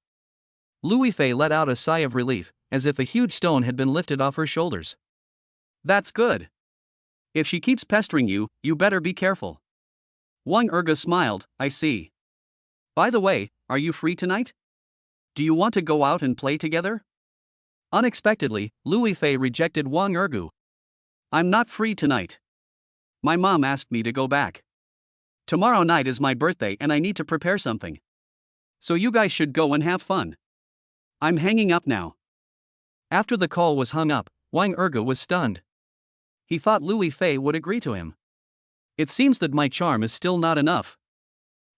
Lu Fei let out a sigh of relief, as if a huge stone had been lifted off her shoulders. "That's good. If she keeps pestering you, you better be careful." Wang Ergo smiled. "I see. By the way, are you free tonight? Do you want to go out and play together?" Unexpectedly, Lu Fei rejected Wang Ergo. "I'm not free tonight. My mom asked me to go back. Tomorrow night is my birthday and I need to prepare something. So you guys should go and have fun. I'm hanging up now." After the call was hung up, Wang Ergo was stunned. He thought Lu Fei would agree to him. "It seems that my charm is still not enough."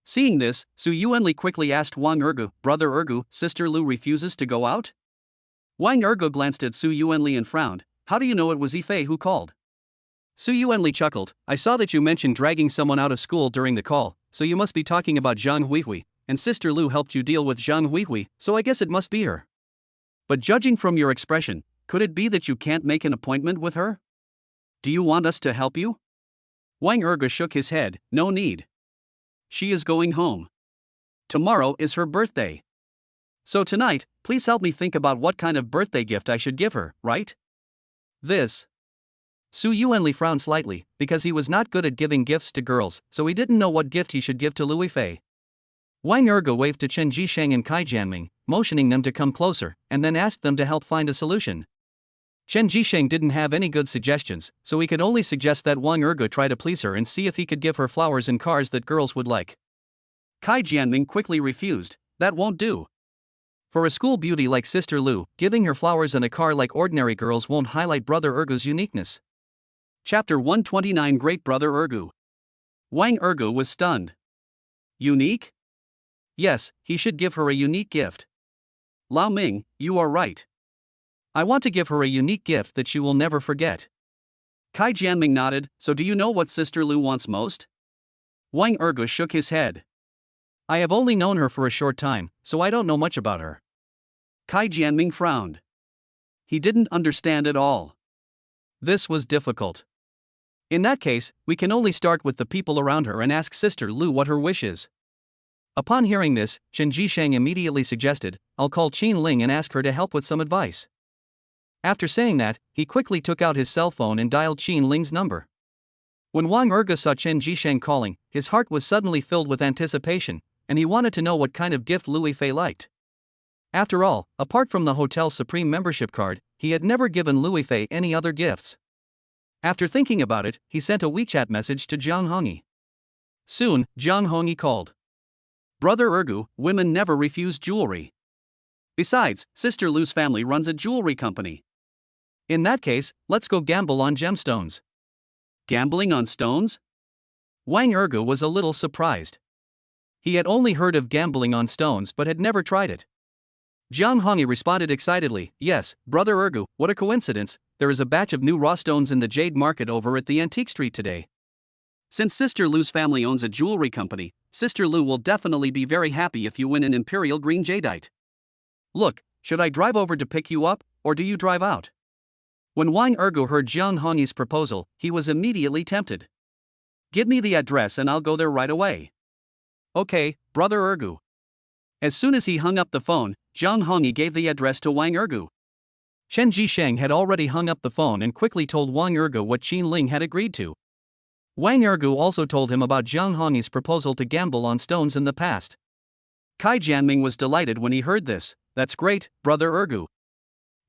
Seeing this, Su Yuanli quickly asked Wang Ergo, "Brother Ergo, Sister Lu refuses to go out?" Wang Ergo glanced at Su Yuanli and frowned. "How do you know it was Fei who called?" Su Yuanli chuckled. "I saw that you mentioned dragging someone out of school during the call, so you must be talking about Zhang Huihui, and Sister Lu helped you deal with Zhang Huihui, so I guess it must be her. But judging from your expression, could it be that you can't make an appointment with her? Do you want us to help you?" Wang Ergo shook his head. "No need. She is going home. Tomorrow is her birthday. So tonight, please help me think about what kind of birthday gift I should give her, right? This." Su Yuanli frowned slightly, because he was not good at giving gifts to girls, so he didn't know what gift he should give to Lu Fei. Wang Ergo waved to Chen Jisheng and Kai Jianming, motioning them to come closer, and then asked them to help find a solution. Chen Jisheng didn't have any good suggestions, so he could only suggest that Wang Ergo try to please her and see if he could give her flowers and cars that girls would like. Kai Jianming quickly refused. "That won't do. For a school beauty like Sister Lu, giving her flowers and a car like ordinary girls won't highlight Brother Ergo's uniqueness." Chapter 129 Great Brother Ergo. Wang Ergo was stunned. Unique? Yes, he should give her a unique gift. "Lao Ming, you are right. I want to give her a unique gift that she will never forget." Kai Jianming nodded. "So do you know what Sister Lu wants most?" Wang Ergo shook his head. "I have only known her for a short time, so I don't know much about her." Kai Jianming frowned. He didn't understand at all. This was difficult. "In that case, we can only start with the people around her and ask Sister Lu what her wish is." Upon hearing this, Chen Jisheng immediately suggested, "I'll call Qin Ling and ask her to help with some advice." After saying that, he quickly took out his cell phone and dialed Qin Ling's number. When Wang Ergo saw Chen Jisheng calling, his heart was suddenly filled with anticipation, and he wanted to know what kind of gift Lu Fei liked. After all, apart from the Hotel Supreme membership card, he had never given Lu Fei any other gifts. After thinking about it, he sent a WeChat message to Zhang Hongyi. Soon, Zhang Hongyi called. "Brother Ergo, women never refuse jewelry. Besides, Sister Lu's family runs a jewelry company. In that case, let's go gamble on gemstones. Gambling on stones? Wang Ergu was a little surprised. He had only heard of gambling on stones but had never tried it. Jiang Hongi responded excitedly, "Yes, Brother Ergu, what a coincidence, there is a batch of new raw stones in the jade market over at the antique street today." Since Sister Lu's family owns a jewelry company, Sister Lu will definitely be very happy if you win an imperial green jadeite. Look, should I drive over to pick you up, or do you drive out? When Wang Ergu heard Jiang Hongi's proposal, he was immediately tempted. Give me the address and I'll go there right away. Okay, Brother Ergu. As soon as he hung up the phone, Jiang Hongi gave the address to Wang Ergu. Chen Jisheng had already hung up the phone and quickly told Wang Ergu what Qin Ling had agreed to. Wang Ergu also told him about Jiang Hongi's proposal to gamble on stones in the past. Kai Jianming was delighted when he heard this. That's great, Brother Ergu.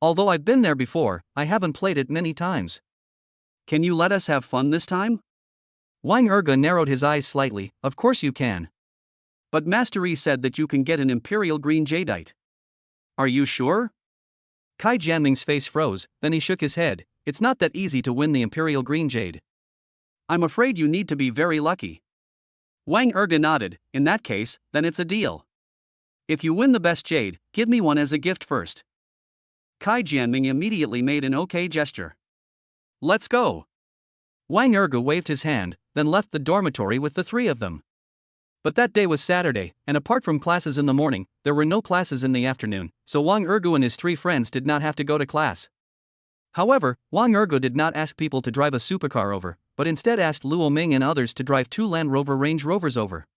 Although I've been there before, I haven't played it many times. Can you let us have fun this time? Wang Ergu narrowed his eyes slightly. Of course you can. But Master Yi said that you can get an imperial green jadeite. Are you sure? Kai Jianming's face froze, then he shook his head. It's not that easy to win the imperial green jade. I'm afraid you need to be very lucky. Wang Ergu nodded. In that case, then it's a deal. If you win the best jade, give me one as a gift first. Kai Jianming immediately made an okay gesture. Let's go. Wang Ergu waved his hand, then left the dormitory with the three of them. But that day was Saturday, and apart from classes in the morning, there were no classes in the afternoon, so Wang Ergu and his three friends did not have to go to class. However, Wang Ergu did not ask people to drive a supercar over, but instead asked Luo Ming and others to drive 2 Land Rover Range Rovers over.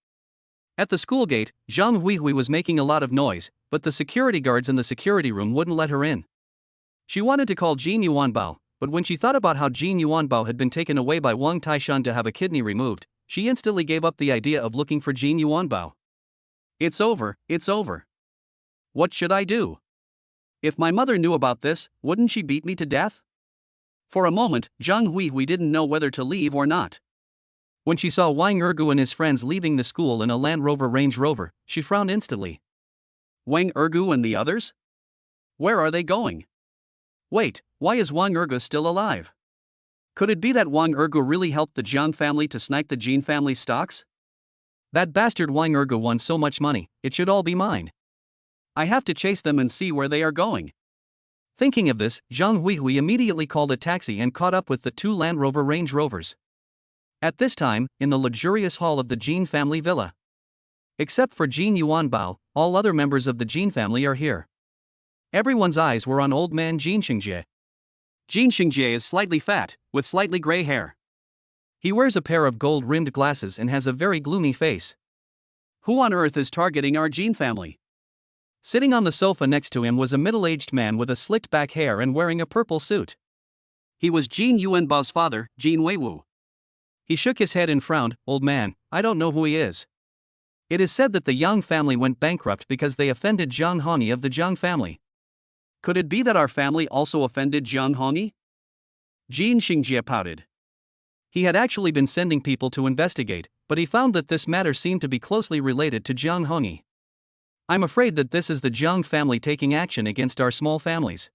At the school gate, Zhang Huihui was making a lot of noise, but the security guards in the security room wouldn't let her in. She wanted to call Jin Yuanbao, but when she thought about how Jin Yuanbao had been taken away by Wang Taishan to have a kidney removed, she instantly gave up the idea of looking for Jin Yuanbao. It's over, it's over. What should I do? If my mother knew about this, wouldn't she beat me to death? For a moment, Zhang Huihui didn't know whether to leave or not. When she saw Wang Ergu and his friends leaving the school in a Land Rover Range Rover, she frowned instantly. Wang Ergu and the others? Where are they going? Wait, why is Wang Ergu still alive? Could it be that Wang Ergu really helped the Jiang family to snipe the Jin family's stocks? That bastard Wang Ergu won so much money, it should all be mine. I have to chase them and see where they are going. Thinking of this, Zhang Huihui immediately called a taxi and caught up with the 2 Land Rover Range Rovers. At this time, in the luxurious hall of the Jin family villa. Except for Jin Yuanbao, all other members of the Jin family are here. Everyone's eyes were on old man Jin Xingjie. Jin Xingjie is slightly fat, with slightly gray hair. He wears a pair of gold-rimmed glasses and has a very gloomy face. Who on earth is targeting our Jin family? Sitting on the sofa next to him was a middle-aged man with a slicked-back hair and wearing a purple suit. He was Jin Yuanbao's father, Jin Weiwu. He shook his head and frowned. Old man, I don't know who he is. It is said that the Yang family went bankrupt because they offended Jiang Hongi of the Jiang family. Could it be that our family also offended Jiang Hongi? Jin Xingjie pouted. He had actually been sending people to investigate, but he found that this matter seemed to be closely related to Jiang Hongi. I'm afraid that this is the Jiang family taking action against our small families.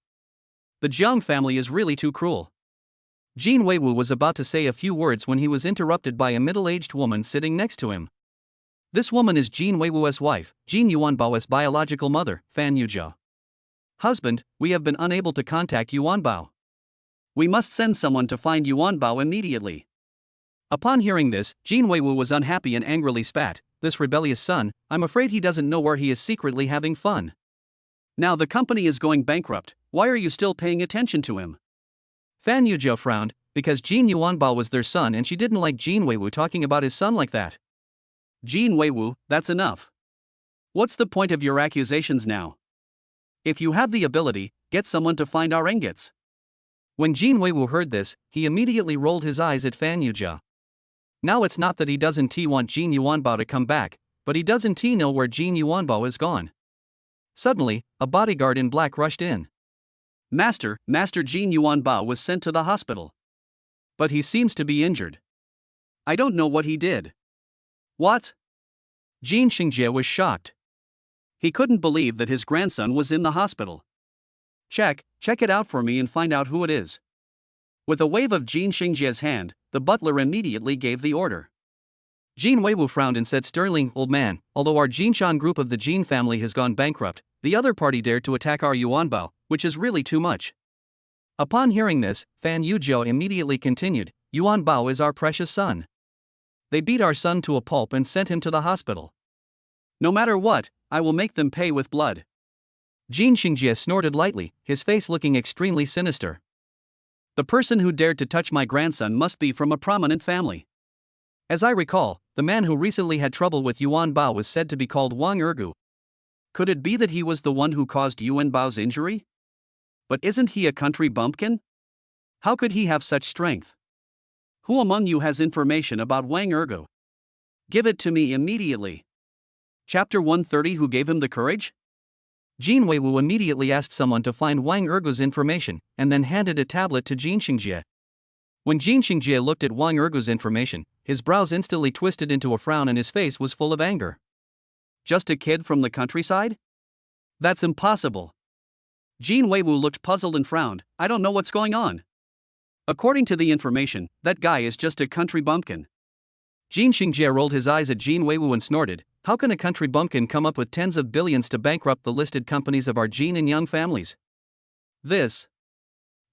The Jiang family is really too cruel. Jin Weiwu was about to say a few words when he was interrupted by a middle-aged woman sitting next to him. This woman is Jin Weiwu's wife, Jin Yuanbao's biological mother, Fan Yuzhou. Husband, we have been unable to contact Yuanbao. We must send someone to find Yuanbao immediately. Upon hearing this, Jin Weiwu was unhappy and angrily spat. This rebellious son, I'm afraid he doesn't know where he is secretly having fun. Now the company is going bankrupt, why are you still paying attention to him? Fan Yuzhou frowned, because Jin Yuanbao was their son and she didn't like Jin Weiwu talking about his son like that. Jin Weiwu, that's enough. What's the point of your accusations now? If you have the ability, get someone to find our ingots. When Jin Weiwu heard this, he immediately rolled his eyes at Fan Yuzhou. Now it's not that he doesn't want Jin Yuanbao to come back, but he doesn't know where Jin Yuanbao is gone. Suddenly, a bodyguard in black rushed in. Master Jin Yuanbao was sent to the hospital. But he seems to be injured. I don't know what he did. What? Jin Xingjie was shocked. He couldn't believe that his grandson was in the hospital. Check it out for me and find out who it is. With a wave of Jin Xingjie's hand, the butler immediately gave the order. Jin Weiwu frowned and said sternly, "Old man, although our Jinshan group of the Jin family has gone bankrupt, the other party dared to attack our Yuan Bao, which is really too much." Upon hearing this, Fan Yujiao immediately continued, "Yuan Bao is our precious son. They beat our son to a pulp and sent him to the hospital. No matter what, I will make them pay with blood." Jin Xingjie snorted lightly, his face looking extremely sinister. The person who dared to touch my grandson must be from a prominent family. As I recall, the man who recently had trouble with Yuan Bao was said to be called Wang Ergu. Could it be that he was the one who caused Yuan Bao's injury? But isn't he a country bumpkin? How could he have such strength? Who among you has information about Wang Ergu? Give it to me immediately. Chapter 130. Who gave him the courage? Jin Weiwu immediately asked someone to find Wang Ergu's information, and then handed a tablet to Jin Xingjie. When Jin Xingjie looked at Wang Ergu's information, his brows instantly twisted into a frown and his face was full of anger. Just a kid from the countryside? That's impossible. Jin Weiwu looked puzzled and frowned. I don't know what's going on. According to the information, that guy is just a country bumpkin. Jin Xingjie rolled his eyes at Jin Weiwu and snorted, "How can a country bumpkin come up with tens of billions to bankrupt the listed companies of our Jin and Yong families?" This.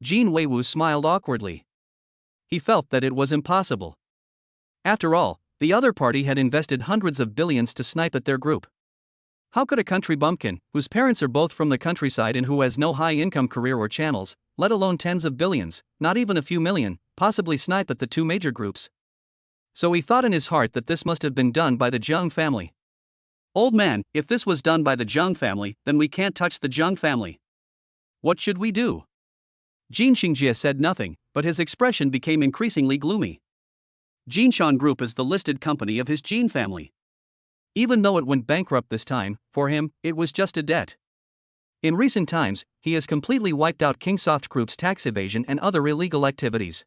Jin Weiwu smiled awkwardly. He felt that it was impossible. After all, the other party had invested hundreds of billions to snipe at their group. How could a country bumpkin, whose parents are both from the countryside and who has no high-income career or channels, let alone tens of billions, not even a few million, possibly snipe at the two major groups? So he thought in his heart that this must have been done by the Zheng family. Old man, if this was done by the Zheng family, then we can't touch the Zheng family. What should we do? Jin Xingjie said nothing, but his expression became increasingly gloomy. Jinshan Group is the listed company of his Jin family. Even though it went bankrupt this time, for him, it was just a debt. In recent times, he has completely wiped out Kingsoft Group's tax evasion and other illegal activities.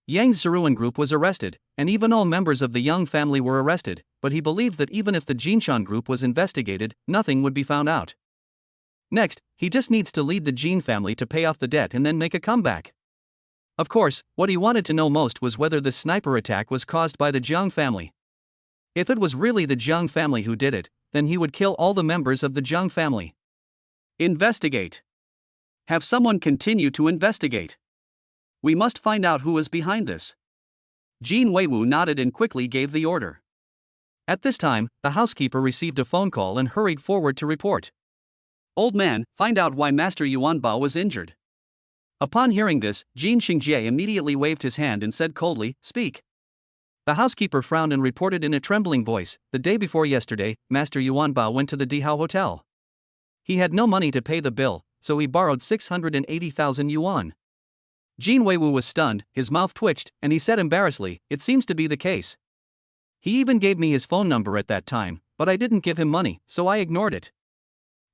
Yang's Zeruan Group was arrested, and even all members of the Yong family were arrested, but he believed that even if the Jinshan Group was investigated, nothing would be found out. Next, he just needs to lead the Jin family to pay off the debt and then make a comeback. Of course, what he wanted to know most was whether this sniper attack was caused by the Zheng family. If it was really the Zheng family who did it, then he would kill all the members of the Zheng family. Investigate. Have someone continue to investigate. We must find out who is behind this. Jin Weiwu nodded and quickly gave the order. At this time, the housekeeper received a phone call and hurried forward to report. Old man, find out why Master Yuan Bao was injured. Upon hearing this, Jin Xingjie immediately waved his hand and said coldly, "Speak." The housekeeper frowned and reported in a trembling voice, "The day before yesterday, Master Yuan Bao went to the Dihao Hotel. He had no money to pay the bill, so he borrowed 680,000 yuan. Jin Weiwu was stunned, his mouth twitched, and he said embarrassedly, "It seems to be the case. He even gave me his phone number at that time, but I didn't give him money, so I ignored it."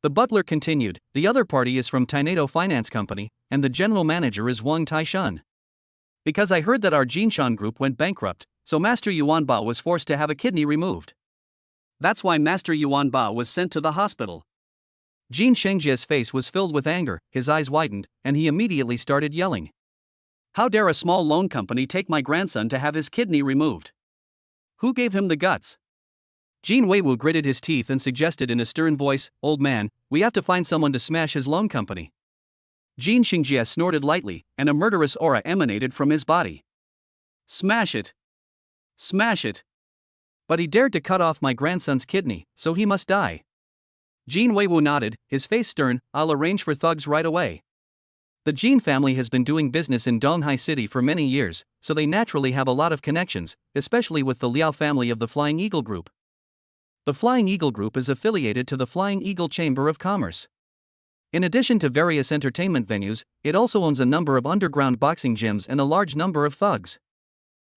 The butler continued, "The other party is from Tornado Finance Company, and the general manager is Wang Taishun. Because I heard that our Jinshan Group went bankrupt, so Master Yuan Bao was forced to have a kidney removed. That's why Master Yuan Bao was sent to the hospital." Jin Xingjie's face was filled with anger, his eyes widened, and he immediately started yelling. How dare a small loan company take my grandson to have his kidney removed? Who gave him the guts? Jin Weiwu gritted his teeth and suggested in a stern voice, "Old man, we have to find someone to smash his loan company." Jin Xingjie snorted lightly, and a murderous aura emanated from his body. "Smash it! Smash it!" "But he dared to cut off my grandson's kidney, so he must die." Jin Weiwu nodded, his face stern, "I'll arrange for thugs right away." The Jin family has been doing business in Donghai City for many years, so they naturally have a lot of connections, especially with the Liao family of the Flying Eagle Group. The Flying Eagle Group is affiliated to the Flying Eagle Chamber of Commerce. In addition to various entertainment venues, it also owns a number of underground boxing gyms and a large number of thugs.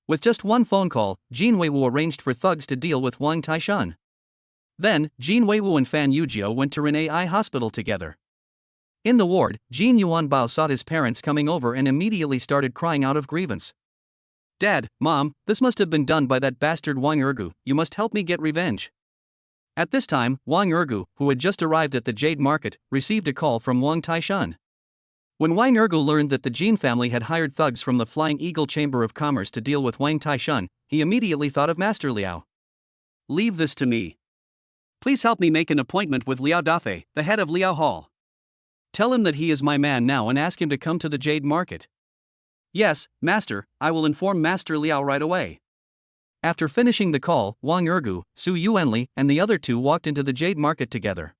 With just one phone call, Jin Weiwu arranged for thugs to deal with Wang Taishun. Then, Jin Weiwu and Fan Yujiao went to Renei Eye Hospital together. In the ward, Jin Yuan Bao saw his parents coming over and immediately started crying out of grievance. "Dad, Mom, this must have been done by that bastard Wang Ergu, you must help me get revenge." At this time, Wang Ergu, who had just arrived at the Jade Market, received a call from Wang Taishan. When Wang Ergu learned that the Jin family had hired thugs from the Flying Eagle Chamber of Commerce to deal with Wang Taishan, he immediately thought of Master Liao. Leave this to me. Please help me make an appointment with Liao Dafei, the head of Liao Hall. Tell him that he is my man now and ask him to come to the Jade Market. Yes, Master, I will inform Master Liao right away. After finishing the call, Wang Ergu, Su Yuanli, and the other two walked into the Jade Market together.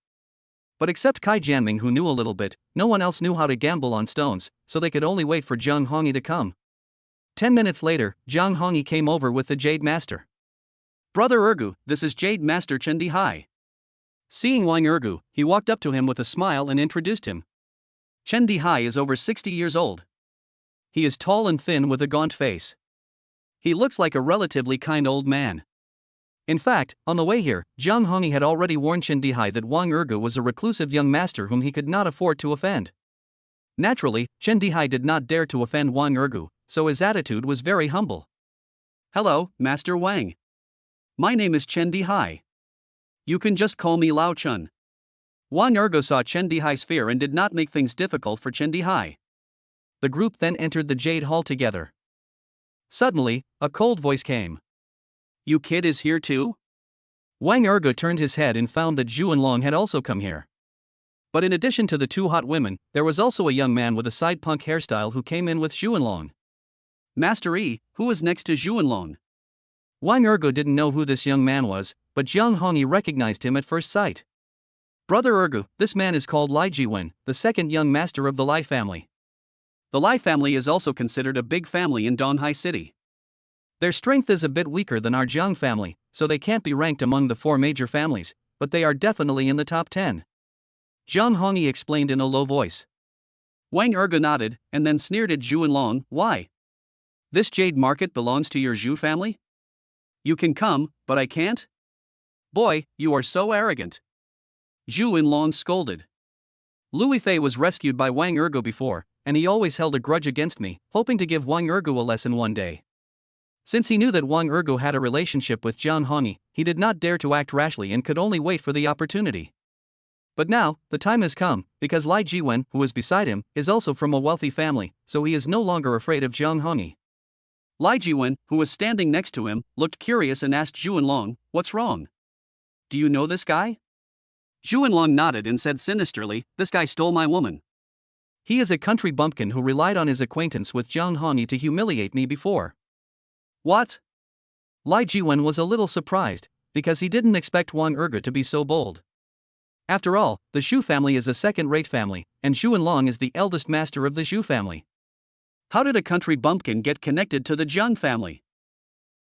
But except Kai Jianming, who knew a little bit, no one else knew how to gamble on stones, so they could only wait for Zhang Hongyi to come. 10 minutes later, Zhang Hongyi came over with the Jade Master. Brother Ergu, this is Jade Master Chen Dihai. Seeing Wang Ergu, he walked up to him with a smile and introduced him. Chen Dihai is over 60 years old. He is tall and thin with a gaunt face. He looks like a relatively kind old man. In fact, on the way here, Zhang Hongyi had already warned Chen Dihai that Wang Ergu was a reclusive young master whom he could not afford to offend. Naturally, Chen Dihai did not dare to offend Wang Ergu, so his attitude was very humble. Hello, Master Wang. My name is Chen Dihai. You can just call me Lao Chun. Wang Ergu saw Chen Dihai's fear and did not make things difficult for Chen Dihai. The group then entered the Jade Hall together. Suddenly, a cold voice came. You kid is here too? Wang Ergu turned his head and found that Zhu and Long had also come here. But in addition to the two hot women, there was also a young man with a side punk hairstyle who came in with Zhu and Long. Master Yi, who is next to Zhu and Long? Wang Ergu didn't know who this young man was, but Zhang Hongyi recognized him at first sight. Brother Ergu, this man is called Lai Jiwen, the second young master of the Lai family. The Lai family is also considered a big family in Donghai City. Their strength is a bit weaker than our Jiang family, so they can't be ranked among the 4 major families, but they are definitely in the top 10. Zhang Hongyi explained in a low voice. Wang Ergu nodded, and then sneered at Zhu and Long. Why? This Jade Market belongs to your Zhu family? You can come, but I can't? Boy, you are so arrogant. Zhu and Long scolded. Lu Fei was rescued by Wang Ergu before, and he always held a grudge against me, hoping to give Wang Ergu a lesson one day. Since he knew that Wang Ergu had a relationship with Zhang Hongyi, he did not dare to act rashly and could only wait for the opportunity. But now, the time has come, because Lai Jiwen, who is beside him, is also from a wealthy family, so he is no longer afraid of Zhang Hongyi. Lai Jiwen, who was standing next to him, looked curious and asked Zhu and Long, "What's wrong? Do you know this guy?" Zhu and Long nodded and said sinisterly, "This guy stole my woman. He is a country bumpkin who relied on his acquaintance with Zhang Hongyi to humiliate me before." What? Lai Jiwen was a little surprised, because he didn't expect Wang Ergu to be so bold. After all, the Xu family is a second-rate family, and Zhu and Long is the eldest master of the Xu family. How did a country bumpkin get connected to the Jiang family?